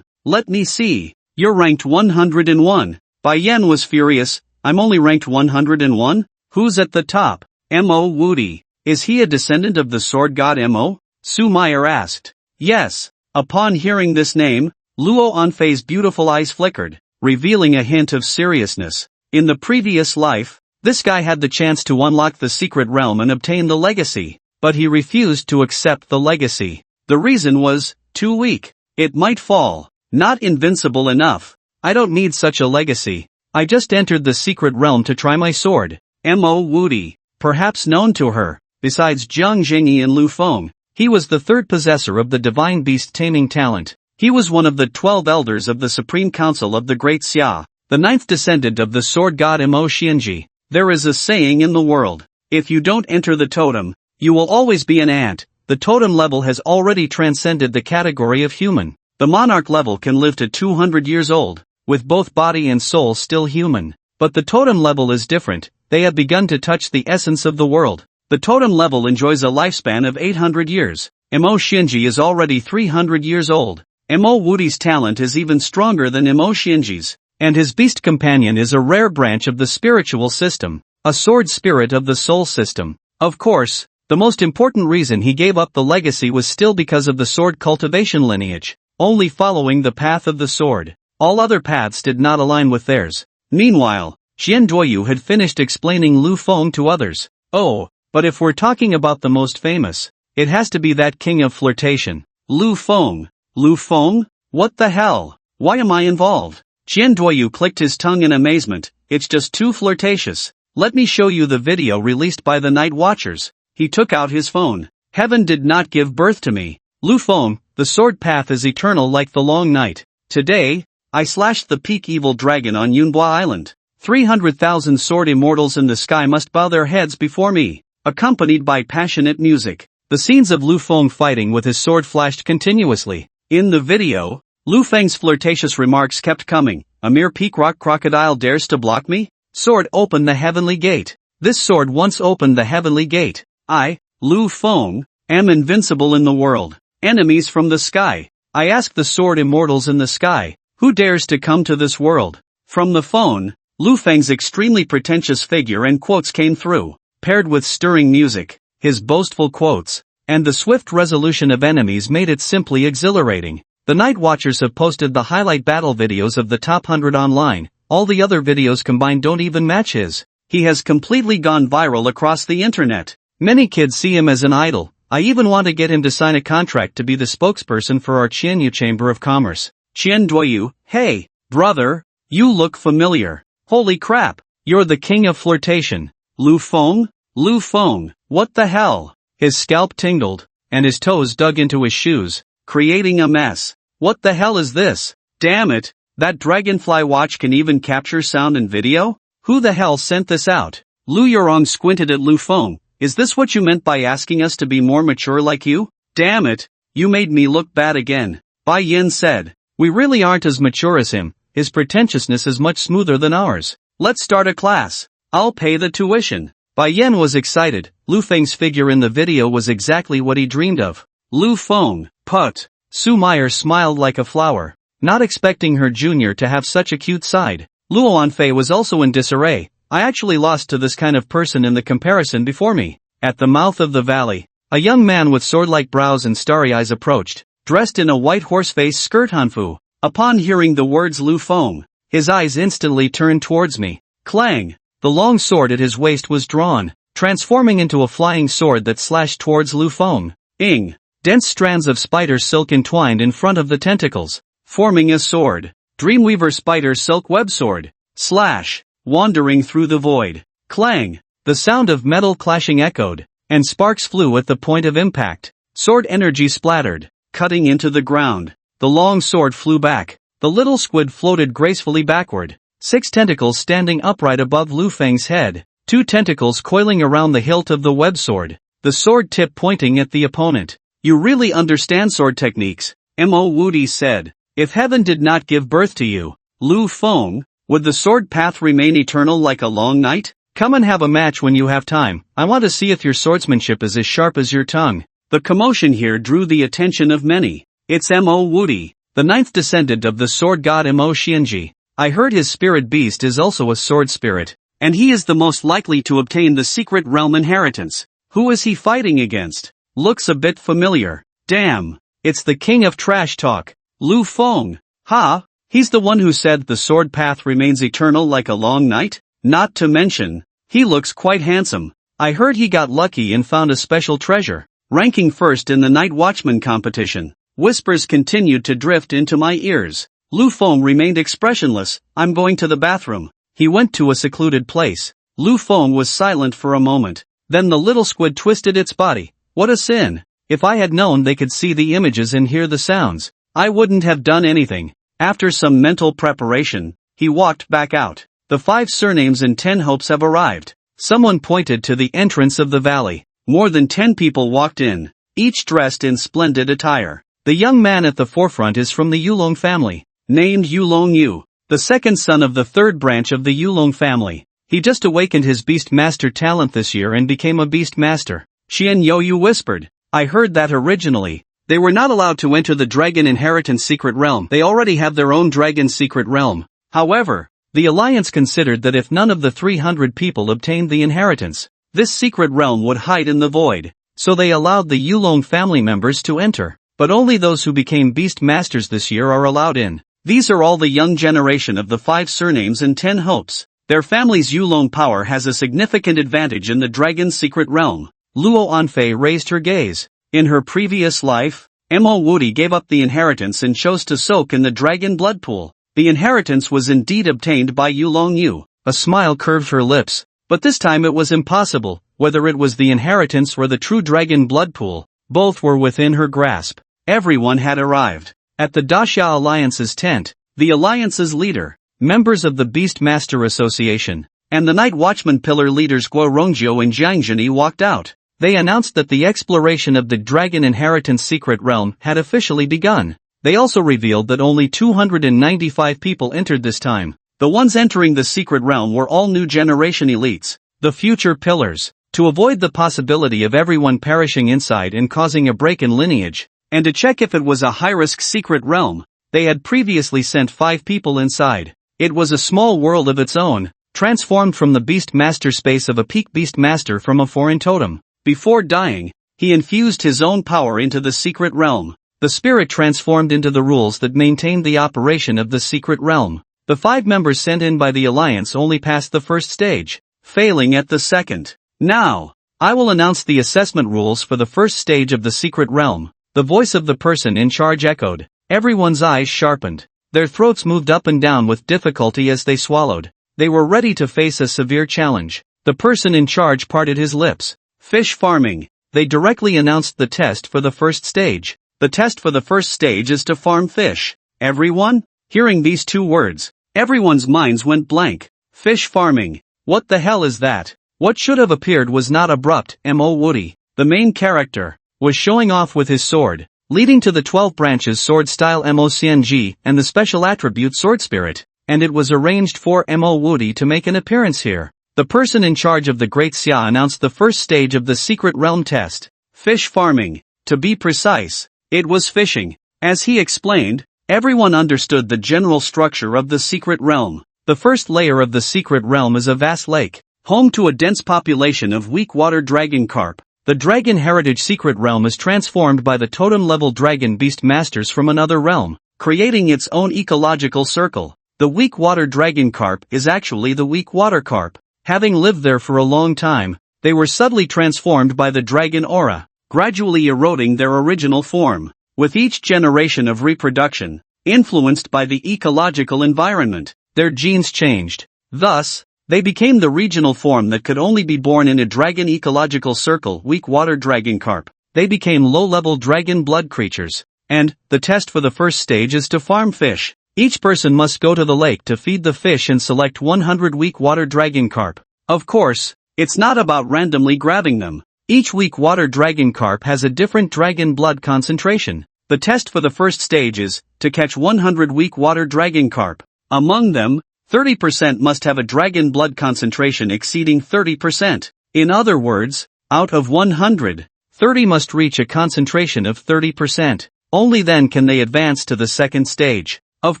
Let me see. You're ranked 101. Bai Yan was furious. I'm only ranked 101? Who's at the top? Mo Wudi. Is he a descendant of the sword god Mo? Su Meyer asked. Yes. Upon hearing this name, Luo Anfei's beautiful eyes flickered, revealing a hint of seriousness. In the previous life, this guy had the chance to unlock the secret realm and obtain the legacy, but he refused to accept the legacy. The reason was, too weak. It might fall. Not invincible enough. I don't need such a legacy. I just entered the secret realm to try my sword. Mo Wudi, perhaps known to her, besides Jiang Jingyi and Lu Feng, he was the third possessor of the divine beast taming talent. He was one of the 12 elders of the Supreme Council of the Great Xia, the ninth descendant of the sword god Mo Xianji. There is a saying in the world, if you don't enter the totem, you will always be an ant. The totem level has already transcended the category of human. The monarch level can live to 200 years old, with both body and soul still human. But the totem level is different. They have begun to touch the essence of the world. The totem level enjoys a lifespan of 800 years. Mo Xianji is already 300 years old. Mo Wudi's talent is even stronger than Mo Xianji's, and his beast companion is a rare branch of the spiritual system, a sword spirit of the soul system. Of course, the most important reason he gave up the legacy was still because of the sword cultivation lineage, only following the path of the sword. All other paths did not align with theirs. Meanwhile, Qian Duoyu had finished explaining Lu Feng to others. Oh, but if we're talking about the most famous, it has to be that king of flirtation, Lu Feng. Lu Feng? What the hell? Why am I involved? Qian Duoyu clicked his tongue in amazement. It's just too flirtatious. Let me show you the video released by the Night Watchers. He took out his phone. Heaven did not give birth to me. Lu Feng, the sword path is eternal like the long night. Today, I slashed the peak evil dragon on Yunhua Island. 300,000 sword immortals in the sky must bow their heads before me, accompanied by passionate music. The scenes of Lu Feng fighting with his sword flashed continuously. In the video, Lu Feng's flirtatious remarks kept coming. A mere peak rock crocodile dares to block me? Sword open the heavenly gate. This sword once opened the heavenly gate. I, Lu Feng, am invincible in the world. Enemies from the sky. I ask the sword immortals in the sky, who dares to come to this world? From the phone, Lu Feng's extremely pretentious figure and quotes came through, paired with stirring music. His boastful quotes, and the swift resolution of enemies made it simply exhilarating. The Night Watchers have posted the highlight battle videos of the top 100 online. All the other videos combined don't even match his. He has completely gone viral across the internet. Many kids see him as an idol. I even want to get him to sign a contract to be the spokesperson for our Qianyu Chamber of Commerce. Qian Duoyu, Hey, brother, you look familiar. Holy crap, you're the king of flirtation. Lu Feng? Lu Feng, what the hell? His scalp tingled, and his toes dug into his shoes, creating a mess. What the hell is this? Damn it, that dragonfly watch can even capture sound and video? Who the hell sent this out? Lu Yurong squinted at Lu Feng. Is this what you meant by asking us to be more mature like you? Damn it, you made me look bad again. Bai Yin said. We really aren't as mature as him, his pretentiousness is much smoother than ours. Let's start a class. I'll pay the tuition. Bai Yin was excited. Lu Feng's figure in the video was exactly what he dreamed of. Lu Feng, put. Su Meyer smiled like a flower, not expecting her junior to have such a cute side. Luo Anfei was also in disarray. I actually lost to this kind of person in the comparison before me. At the mouth of the valley, a young man with sword-like brows and starry eyes approached, dressed in a white horse-face skirt hanfu. Upon hearing the words Lu Feng, his eyes instantly turned towards me. Clang! The long sword at his waist was drawn, transforming into a flying sword that slashed towards Lu Feng. Ing! Dense strands of spider silk entwined in front of the tentacles, forming a sword. Dreamweaver spider silk web sword. Slash! Wandering through the void. Clang! The sound of metal clashing echoed, and sparks flew at the point of impact. Sword energy splattered, cutting into the ground. The long sword flew back. The little squid floated gracefully backward. 6 tentacles standing upright above Lu Feng's head. 2 tentacles coiling around the hilt of the web sword. The sword tip pointing at the opponent. You really understand sword techniques, Mo Wudi said. If heaven did not give birth to you, Lu Feng, would the sword path remain eternal like a long night? Come and have a match when you have time. I want to see if your swordsmanship is as sharp as your tongue. The commotion here drew the attention of many. It's Mo Wudi, the 9th descendant of the sword god Mo Xianji. I heard his spirit beast is also a sword spirit, and he is the most likely to obtain the secret realm inheritance. Who is he fighting against? Looks a bit familiar. Damn, it's the king of trash talk. Lu Feng. Ha? He's the one who said the sword path remains eternal like a long night? Not to mention, he looks quite handsome. I heard he got lucky and found a special treasure, ranking first in the night watchman competition. Whispers continued to drift into my ears. Lu Feng remained expressionless. I'm going to the bathroom. He went to a secluded place. Lu Feng was silent for a moment. Then the little squid twisted its body. What a sin. If I had known they could see the images and hear the sounds, I wouldn't have done anything. After some mental preparation, he walked back out. The 5 surnames and 10 hopes have arrived. Someone pointed to the entrance of the valley. More than 10 people walked in, each dressed in splendid attire. The young man at the forefront is from the Yulong family, named Yulong Yu, the second son of the 3rd branch of the Yulong family. He just awakened his beast master talent this year and became a beast master. Xian Youyu whispered. I heard that originally, they were not allowed to enter the Dragon Inheritance Secret Realm. They already have their own Dragon Secret Realm. However, the Alliance considered that if none of the 300 people obtained the inheritance, this secret realm would hide in the void. So they allowed the Yulong family members to enter. But only those who became Beast Masters this year are allowed in. These are all the young generation of the 5 surnames and 10 hopes. Their family's Yulong power has a significant advantage in the Dragon Secret Realm. Luo Anfei raised her gaze. In her previous life, Mo Wudi gave up the inheritance and chose to soak in the dragon blood pool. The inheritance was indeed obtained by Yulong Yu. A smile curved her lips. But this time it was impossible, whether it was the inheritance or the true dragon blood pool, both were within her grasp. Everyone had arrived. At the Daxia Alliance's tent, the Alliance's leader, members of the Beast Master Association, and the Night Watchman Pillar leaders Guo Rongjiu and Jiang Zheni walked out. They announced that the exploration of the Dragon Inheritance Secret Realm had officially begun. They also revealed that only 295 people entered this time. The ones entering the secret realm were all new generation elites, the future pillars. To avoid the possibility of everyone perishing inside and causing a break in lineage, and to check if it was a high-risk secret realm, they had previously sent 5 people inside. It was a small world of its own, transformed from the Beast Master space of a peak Beast Master from a foreign totem. Before dying, he infused his own power into the secret realm. The spirit transformed into the rules that maintained the operation of the secret realm. The 5 members sent in by the Alliance only passed the first stage, failing at the second. Now, I will announce the assessment rules for the first stage of the secret realm. The voice of the person in charge echoed. Everyone's eyes sharpened. Their throats moved up and down with difficulty as they swallowed. They were ready to face a severe challenge. The person in charge parted his lips. Fish farming. They directly announced the test for the first stage. The test for the first stage is to farm fish. Everyone? Hearing these two words, everyone's minds went blank. Fish farming. What the hell is that? What should have appeared was not abrupt. Woody, the main character, was showing off with his sword, leading to the 12 branches sword style MOCNG and the special attribute sword spirit, and it was arranged for Woody to make an appearance here. The person in charge of the Great Xia announced the first stage of the Secret Realm test. Fish farming. To be precise, it was fishing. As he explained, everyone understood the general structure of the Secret Realm. The first layer of the Secret Realm is a vast lake, home to a dense population of weak water dragon carp. The Dragon Heritage Secret Realm is transformed by the totem-level dragon beast masters from another realm, creating its own ecological circle. The weak water dragon carp is actually the weak water carp. Having lived there for a long time, they were subtly transformed by the dragon aura, gradually eroding their original form. With each generation of reproduction, influenced by the ecological environment, their genes changed. Thus, they became the regional form that could only be born in a dragon ecological circle. Weak water dragon carp. They became low-level dragon blood creatures. And, the test for the first stage is to farm fish. Each person must go to the lake to feed the fish and select 100 weak water dragon carp. Of course, it's not about randomly grabbing them. Each weak water dragon carp has a different dragon blood concentration. The test for the first stage is to catch 100 weak water dragon carp. Among them, 30% must have a dragon blood concentration exceeding 30%. In other words, out of 100, 30 must reach a concentration of 30%. Only then can they advance to the second stage. Of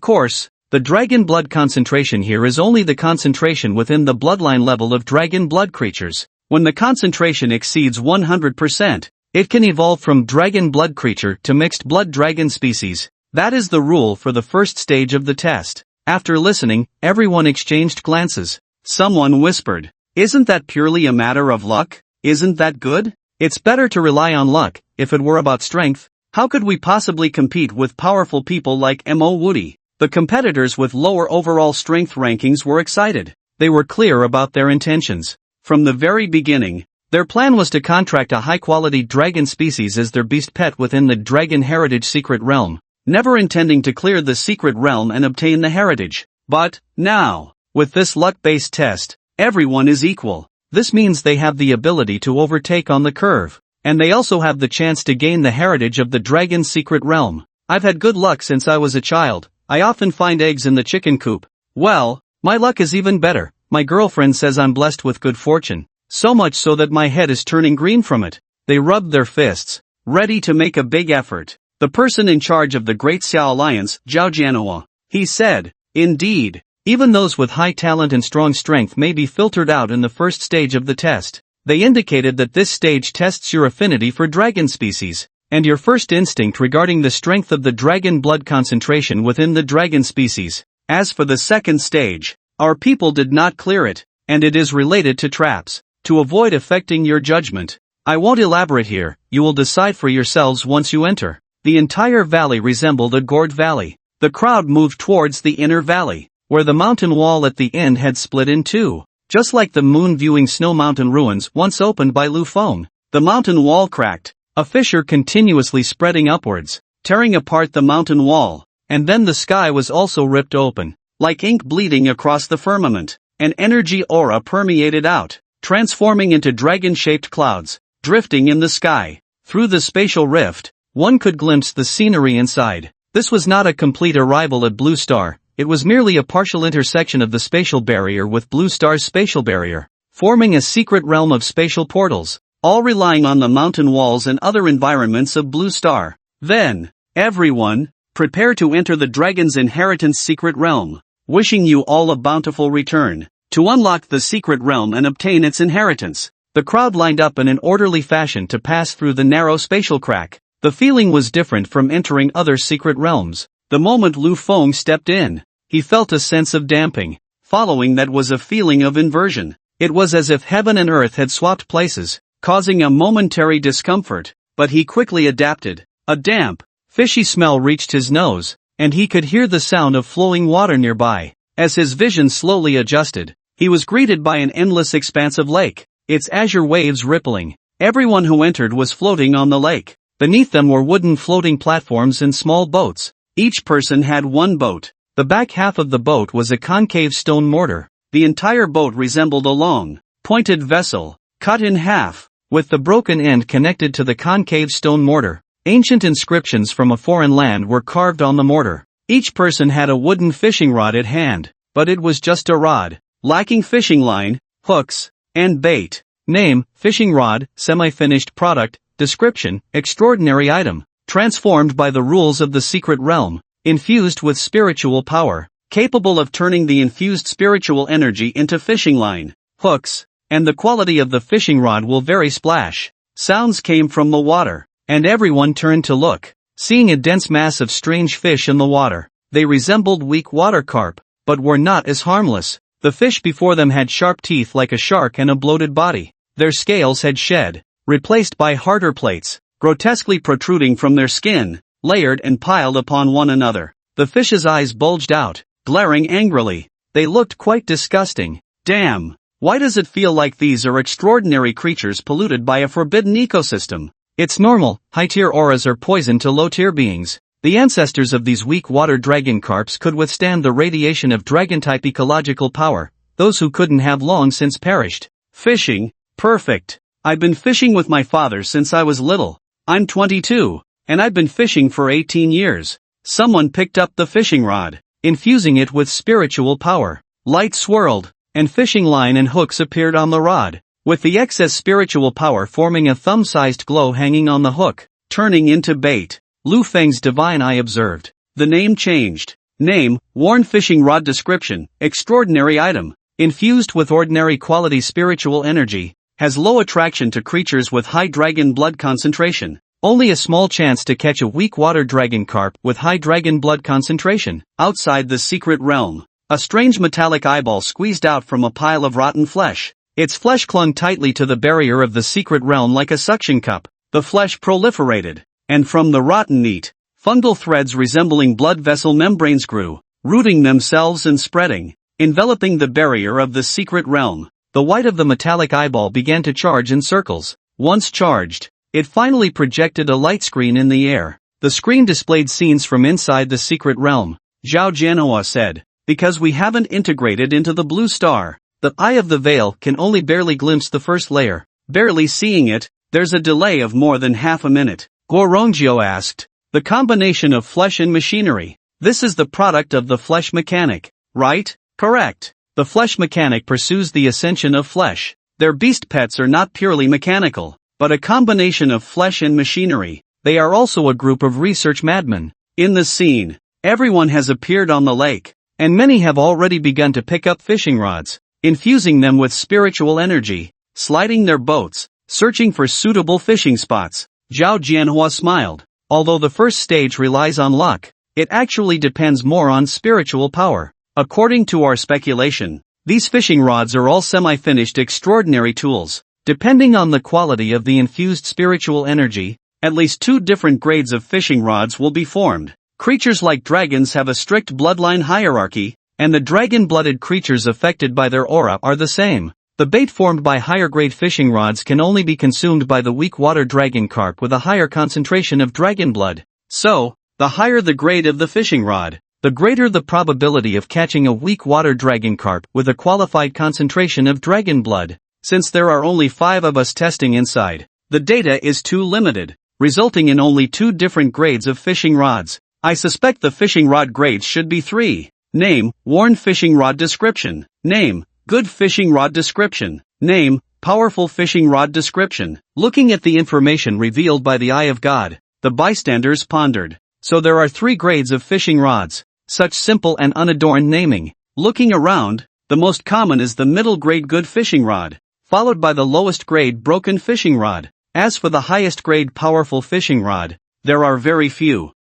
course, the dragon blood concentration here is only the concentration within the bloodline level of dragon blood creatures. When the concentration exceeds 100%, it can evolve from dragon blood creature to mixed blood dragon species. That is the rule for the first stage of the test. After listening, everyone exchanged glances. Someone whispered, "Isn't that purely a matter of luck? Isn't that good? It's better to rely on luck. If it were about strength, how could we possibly compete with powerful people like Woody?" The competitors with lower overall strength rankings were excited. They were clear about their intentions. From the very beginning, their plan was to contract a high-quality dragon species as their beast pet within the Dragon Heritage Secret Realm, never intending to clear the Secret Realm and obtain the heritage. But, now, with this luck-based test, everyone is equal. This means they have the ability to overtake on the curve, and they also have the chance to gain the heritage of the Dragon Secret Realm. I've had good luck since I was a child. I often find eggs in the chicken coop. Well, my luck is even better. My girlfriend says I'm blessed with good fortune. So much so that my head is turning green from it. They rubbed their fists, ready to make a big effort. The person in charge of the Great Xia Alliance, Zhao Jianhua, he said, "Indeed, even those with high talent and strong strength may be filtered out in the first stage of the test." They indicated that this stage tests your affinity for dragon species, and your first instinct regarding the strength of the dragon blood concentration within the dragon species. As for the second stage, our people did not clear it, and it is related to traps. To avoid affecting your judgment, I won't elaborate here. You will decide for yourselves once you enter. The entire valley resembled a gourd valley. The crowd moved towards the inner valley, where the mountain wall at the end had split in two. Just like the moon-viewing snow mountain ruins once opened by Lu Feng, the mountain wall cracked, a fissure continuously spreading upwards, tearing apart the mountain wall, and then the sky was also ripped open, like ink bleeding across the firmament. An energy aura permeated out, transforming into dragon-shaped clouds, drifting in the sky. Through the spatial rift, one could glimpse the scenery inside. This was not a complete arrival at Blue Star, it was merely a partial intersection of the spatial barrier with Blue Star's spatial barrier, forming a secret realm of spatial portals, all relying on the mountain walls and other environments of Blue Star. Then, everyone, prepare to enter the Dragon's Inheritance Secret Realm. Wishing you all a bountiful return. To unlock the secret realm and obtain its inheritance, the crowd lined up in an orderly fashion to pass through the narrow spatial crack. The feeling was different from entering other secret realms. The moment Lu Feng stepped in, he felt a sense of damping. Following that was a feeling of inversion. It was as if heaven and earth had swapped places, causing a momentary discomfort, but he quickly adapted. A damp, fishy smell reached his nose. and he could hear the sound of flowing water nearby. As his vision slowly adjusted, he was greeted by an endless expanse of lake, its azure waves rippling. Everyone who entered was floating on the lake. Beneath them were wooden floating platforms and small boats. Each person had one boat. The back half of the boat was a concave stone mortar. The entire boat resembled a long, pointed vessel, cut in half, with the broken end connected to the concave stone mortar. Ancient inscriptions from a foreign land were carved on the mortar. Each person had a wooden fishing rod at hand, but it was just a rod, lacking fishing line, hooks, and bait. Name, fishing rod, semi-finished product, description, extraordinary item, transformed by the rules of the secret realm, infused with spiritual power, capable of turning the infused spiritual energy into fishing line, hooks, and the quality of the fishing rod will vary. Splash. Sounds came from the water, and everyone turned to look, seeing a dense mass of strange fish in the water. They resembled weak water carp, but were not as harmless. The fish before them had sharp teeth like a shark and a bloated body. Their scales had shed, replaced by harder plates, grotesquely protruding from their skin, layered and piled upon one another. The fish's eyes bulged out, glaring angrily. They looked quite disgusting. Damn! Why does it feel like these are extraordinary creatures polluted by a forbidden ecosystem? It's normal, high-tier auras are poison to low-tier beings. The ancestors of these weak water dragon carps could withstand the radiation of dragon-type ecological power. Those who couldn't have long since perished. Fishing? Perfect. I've been fishing with my father since I was little. I'm 22, and I've been fishing for 18 years. Someone picked up the fishing rod, infusing it with spiritual power. Light swirled, and fishing line and hooks appeared on the rod, with the excess spiritual power forming a thumb-sized glow hanging on the hook, turning into bait. Lu Feng's divine eye observed. The name changed. Name, worn fishing rod. Description, extraordinary item, infused with ordinary quality spiritual energy, has low attraction to creatures with high dragon blood concentration. Only a small chance to catch a weak water dragon carp with high dragon blood concentration. Outside the secret realm, a strange metallic eyeball squeezed out from a pile of rotten flesh. Its flesh clung tightly to the barrier of the secret realm like a suction cup. The flesh proliferated, and from the rotten meat, fungal threads resembling blood vessel membranes grew, rooting themselves and spreading, enveloping the barrier of the secret realm. The white of the metallic eyeball began to charge in circles. Once charged, it finally projected a light screen in the air. The screen displayed scenes from inside the secret realm. Zhao Jianhua said, because we haven't integrated into the blue star, the eye of the veil can only barely glimpse the first layer. Barely seeing it, there's a delay of more than half a minute. Guo Rongjiu asked, the combination of flesh and machinery. This is the product of the flesh mechanic, right? Correct. The flesh mechanic pursues the ascension of flesh. Their beast pets are not purely mechanical, but a combination of flesh and machinery. They are also a group of research madmen. In the scene, everyone has appeared on the lake, and many have already begun to pick up fishing rods, infusing them with spiritual energy, sliding their boats, searching for suitable fishing spots. Zhao Jianhua smiled. Although the first stage relies on luck, it actually depends more on spiritual power. According to our speculation, these fishing rods are all semi-finished extraordinary tools. Depending on the quality of the infused spiritual energy, at least 2 different grades of fishing rods will be formed. Creatures like dragons have a strict bloodline hierarchy, and the dragon-blooded creatures affected by their aura are the same. The bait formed by higher-grade fishing rods can only be consumed by the weak water dragon carp with a higher concentration of dragon blood. So, the higher the grade of the fishing rod, the greater the probability of catching a weak water dragon carp with a qualified concentration of dragon blood. Since there are only 5 of us testing inside, the data is too limited, resulting in only 2 different grades of fishing rods. I suspect the fishing rod grades should be 3. Name, worn fishing rod. Description. Name, good fishing rod. Description. Name, powerful fishing rod. Description. Looking at the information revealed by the eye of God, the bystanders pondered. So there are 3 grades of fishing rods. Such simple and unadorned naming. Looking around, the most common is the middle grade good fishing rod, followed by the lowest grade broken fishing rod. As for the highest grade powerful fishing rod, there are very few.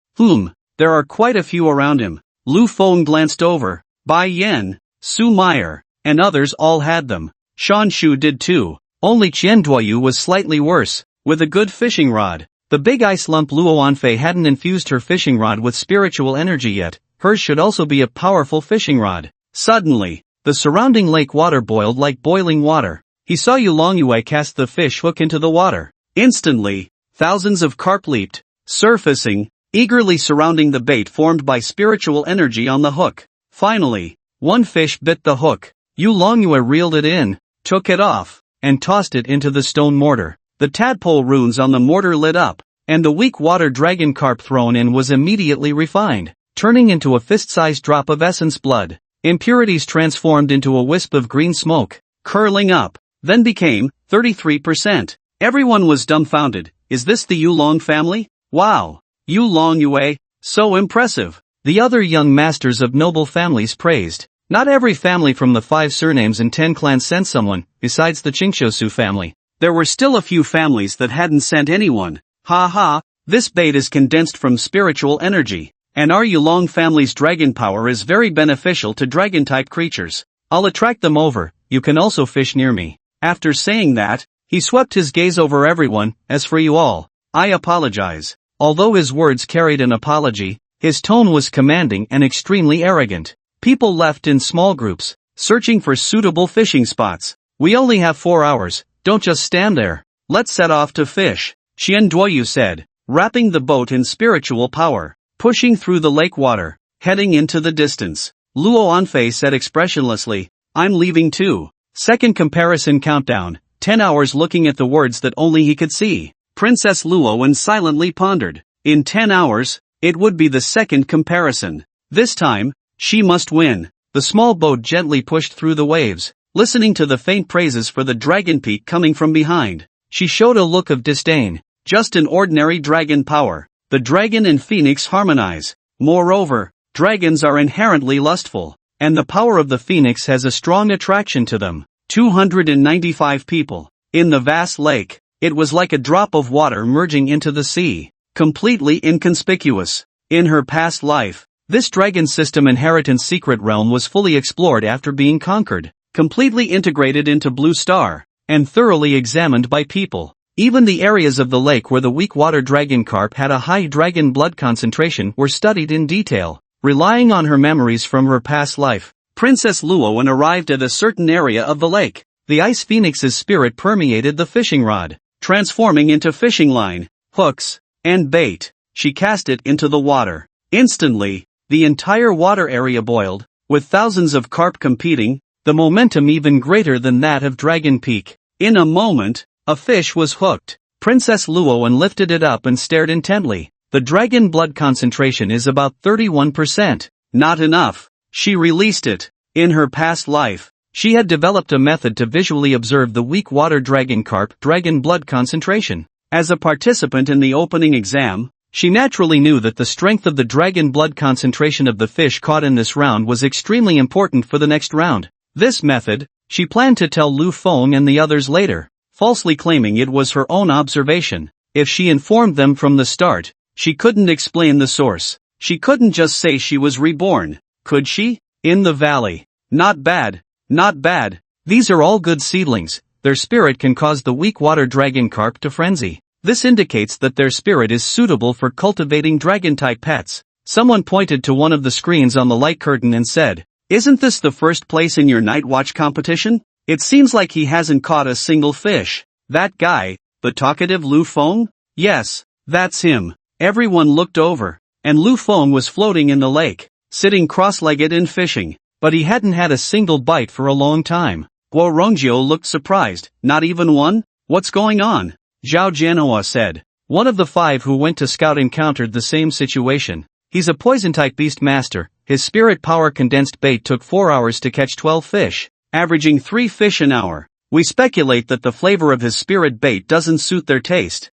There are quite a few around him. Lu Feng glanced over. Bai Yan, Su Meyer, and others all had them. Shan Shu did too. Only Qian Duoyu was slightly worse, with a good fishing rod. The big ice lump Luo Anfei hadn't infused her fishing rod with spiritual energy yet, hers should also be a powerful fishing rod. Suddenly, the surrounding lake water boiled like boiling water. He saw Yu Longyue cast the fish hook into the water. Instantly, thousands of carp leaped, surfacing, eagerly surrounding the bait formed by spiritual energy on the hook. Finally, one fish bit the hook. Yu Longyue reeled it in, took it off, and tossed it into the stone mortar. The tadpole runes on the mortar lit up, and the weak water dragon carp thrown in was immediately refined, turning into a fist-sized drop of essence blood. Impurities transformed into a wisp of green smoke, curling up, then became 33%. Everyone was dumbfounded. Is this the Yu Long family? Wow! Yu Longyue, so impressive. The other young masters of noble families praised. Not every family from the 5 surnames and 10 clans sent someone, besides the Qingshousu family. There were still a few families that hadn't sent anyone. Ha ha, this bait is condensed from spiritual energy, and our Yu Long family's dragon power is very beneficial to dragon-type creatures. I'll attract them over. You can also fish near me. After saying that, he swept his gaze over everyone. As for you all, I apologize. Although his words carried an apology, his tone was commanding and extremely arrogant. People left in small groups, searching for suitable fishing spots. We only have 4 hours. Don't just stand there. Let's set off to fish, Xian Duoyu said, wrapping the boat in spiritual power, pushing through the lake water, heading into the distance. Luo Anfei said expressionlessly, I'm leaving too. Second comparison countdown, 10 hours looking at the words that only he could see. Princess Luoan silently pondered. In 10 hours, it would be the second comparison. This time, she must win. The small boat gently pushed through the waves, listening to the faint praises for the dragon peak coming from behind. She showed a look of disdain. Just an ordinary dragon power. The dragon and phoenix harmonize. Moreover, dragons are inherently lustful, and the power of the phoenix has a strong attraction to them. 295 people. In the vast lake, it was like a drop of water merging into the sea, completely inconspicuous. In her past life, this dragon system inheritance secret realm was fully explored after being conquered, completely integrated into Blue Star, and thoroughly examined by people. Even the areas of the lake where the weak water dragon carp had a high dragon blood concentration were studied in detail. Relying on her memories from her past life, Princess Luoan arrived at a certain area of the lake. The ice phoenix's spirit permeated the fishing rod, transforming into fishing line, hooks, and bait. She cast it into the water. Instantly, the entire water area boiled, with thousands of carp competing, the momentum even greater than that of Dragon Peak. In a moment, a fish was hooked. Princess Luoan lifted it up and stared intently. The dragon blood concentration is about 31%. Not enough. She released it. In her past life, she had developed a method to visually observe the weak water dragon carp dragon blood concentration. As a participant in the opening exam, she naturally knew that the strength of the dragon blood concentration of the fish caught in this round was extremely important for the next round. This method, she planned to tell Lu Feng and the others later, falsely claiming it was her own observation. If she informed them from the start, she couldn't explain the source. She couldn't just say she was reborn, could she? In the valley. Not bad, not bad. These are all good seedlings. Their spirit can cause the weak water dragon carp to frenzy. This indicates that their spirit is suitable for cultivating dragon-type pets. Someone pointed to one of the screens on the light curtain and said, "Isn't this the first place in your night watch competition? It seems like he hasn't caught a single fish." That guy, the talkative Lu Feng? Yes, that's him. Everyone looked over, and Lu Feng was floating in the lake, sitting cross-legged and fishing, but he hadn't had a single bite for a long time. Guo Rongjio looked surprised. Not even one? What's going on? Zhao Jianhua said. One of the 5 who went to scout encountered the same situation. He's a poison-type beast master. His spirit power condensed bait took 4 hours to catch 12 fish, averaging 3 fish an hour. We speculate that the flavor of his spirit bait doesn't suit their taste.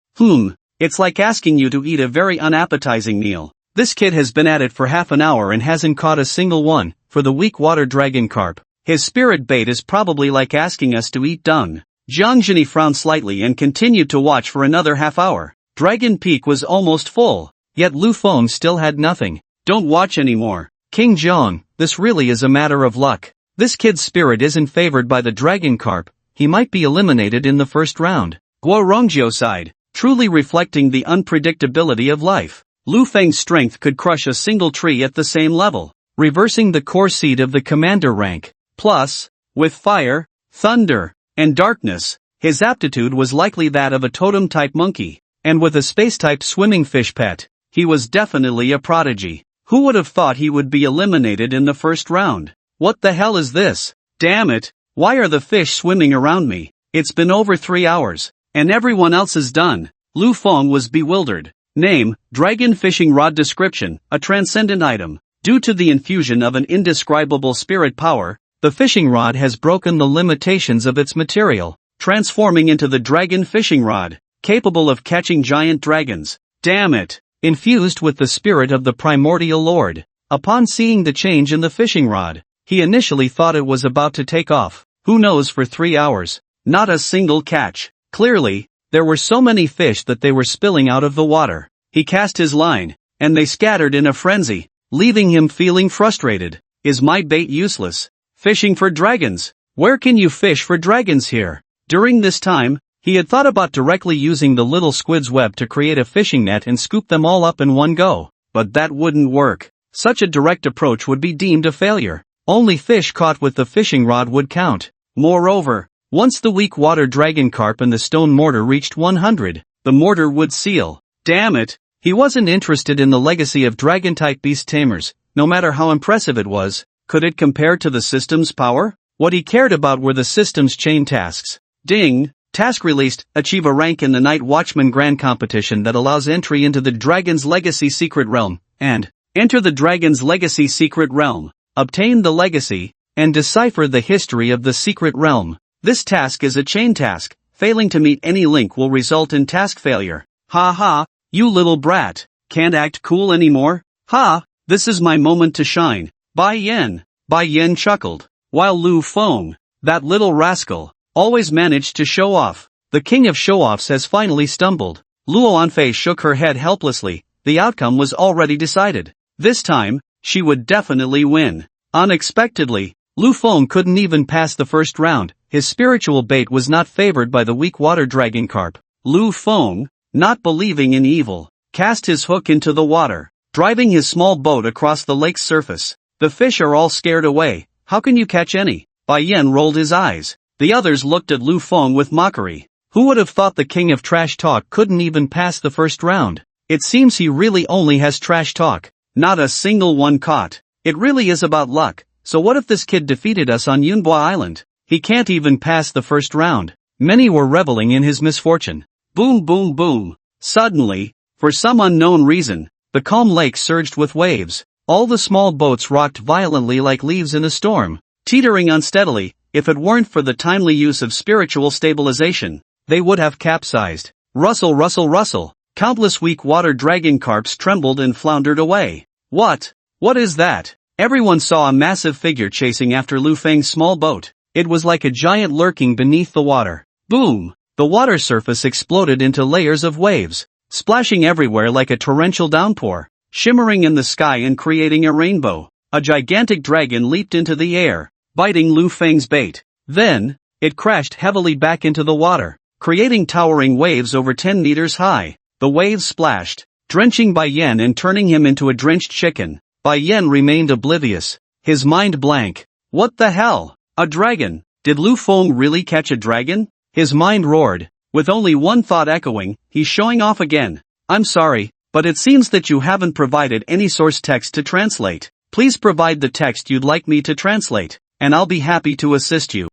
It's like asking you to eat a very unappetizing meal. This kid has been at it for half an hour and hasn't caught a single one. For the weak water dragon carp, his spirit bait is probably like asking us to eat dung. Jiang Zhini frowned slightly and continued to watch for another half hour. Dragon Peak was almost full, yet Lu Feng still had nothing. Don't watch anymore. King Zhong, this really is a matter of luck. This kid's spirit isn't favored by the dragon carp. He might be eliminated in the first round. Guo Rongjio sighed. truly reflecting the unpredictability of life. Lu Feng's strength could crush a single tree at the same level, reversing the core seed of the commander rank. Plus, with fire, thunder, and darkness, his aptitude was likely that of a totem-type monkey, and with a space-type swimming fish pet, he was definitely a prodigy. Who would have thought he would be eliminated in the first round? What the hell is this? Damn it, why are the fish swimming around me? It's been over 3 hours, and everyone else is done. Lu Feng was bewildered. Name, Dragon Fishing Rod. Description, a transcendent item. Due to the infusion of an indescribable spirit power, the fishing rod has broken the limitations of its material, transforming into the Dragon Fishing Rod, capable of catching giant dragons. Damn it! Infused with the spirit of the primordial lord. Upon seeing the change in the fishing rod, he initially thought it was about to take off. Who knows, for 3 hours, not a single catch. Clearly, there were so many fish that they were spilling out of the water. He cast his line, and they scattered in a frenzy, leaving him feeling frustrated. Is my bait useless? Fishing for dragons? Where can you fish for dragons here? During this time, he had thought about directly using the little squid's web to create a fishing net and scoop them all up in one go, but that wouldn't work. Such a direct approach would be deemed a failure. Only fish caught with the fishing rod would count. Moreover, once the weak water dragon carp and the stone mortar reached 100, the mortar would seal. Damn it, he wasn't interested in the legacy of dragon-type beast tamers, no matter how impressive it was. Could it compare to the system's power? What he cared about were the system's chain tasks. Ding! Task released, achieve a rank in the Night Watchman Grand Competition that allows entry into the Dragon's Legacy Secret Realm, and enter the Dragon's Legacy Secret Realm, obtain the legacy, and decipher the history of the secret realm. This task is a chain task. Failing to meet any link will result in task failure. Ha ha, you little brat, can't act cool anymore? Ha, this is my moment to shine. Bai Yen. Bai Yen chuckled, while Lu Feng, that little rascal, always managed to show off. The king of show-offs has finally stumbled. Luo Anfei shook her head helplessly. The outcome was already decided. This time, she would definitely win. Unexpectedly, Lu Feng couldn't even pass the first round. His spiritual bait was not favored by the weak water dragon carp. Lu Feng, not believing in evil, cast his hook into the water, driving his small boat across the lake's surface. The fish are all scared away. How can you catch any? Bai Yen rolled his eyes. The others looked at Lu Feng with mockery. Who would have thought the king of trash talk couldn't even pass the first round? It seems he really only has trash talk. Not a single one caught. It really is about luck. So what if this kid defeated us on Yunbua Island? He can't even pass the first round. Many were reveling in his misfortune. Boom boom boom. Suddenly, for some unknown reason, the calm lake surged with waves. All the small boats rocked violently like leaves in a storm, teetering unsteadily. If it weren't for the timely use of spiritual stabilization, they would have capsized. Rustle rustle rustle. Countless weak water dragon carps trembled and floundered away. What? What is that? Everyone saw a massive figure chasing after Lu Feng's small boat. It was like a giant lurking beneath the water. Boom! The water surface exploded into layers of waves, splashing everywhere like a torrential downpour, shimmering in the sky and creating a rainbow. A gigantic dragon leaped into the air, biting Lu Feng's bait. Then, it crashed heavily back into the water, creating towering waves over 10 meters high. The waves splashed, drenching Bai Yen and turning him into a drenched chicken. Bai Yen remained oblivious, his mind blank. What the hell? A dragon? Did Lu Feng really catch a dragon? His mind roared. With only one thought echoing, he's showing off again. I'm sorry, but it seems that you haven't provided any source text to translate. Please provide the text you'd like me to translate, and I'll be happy to assist you.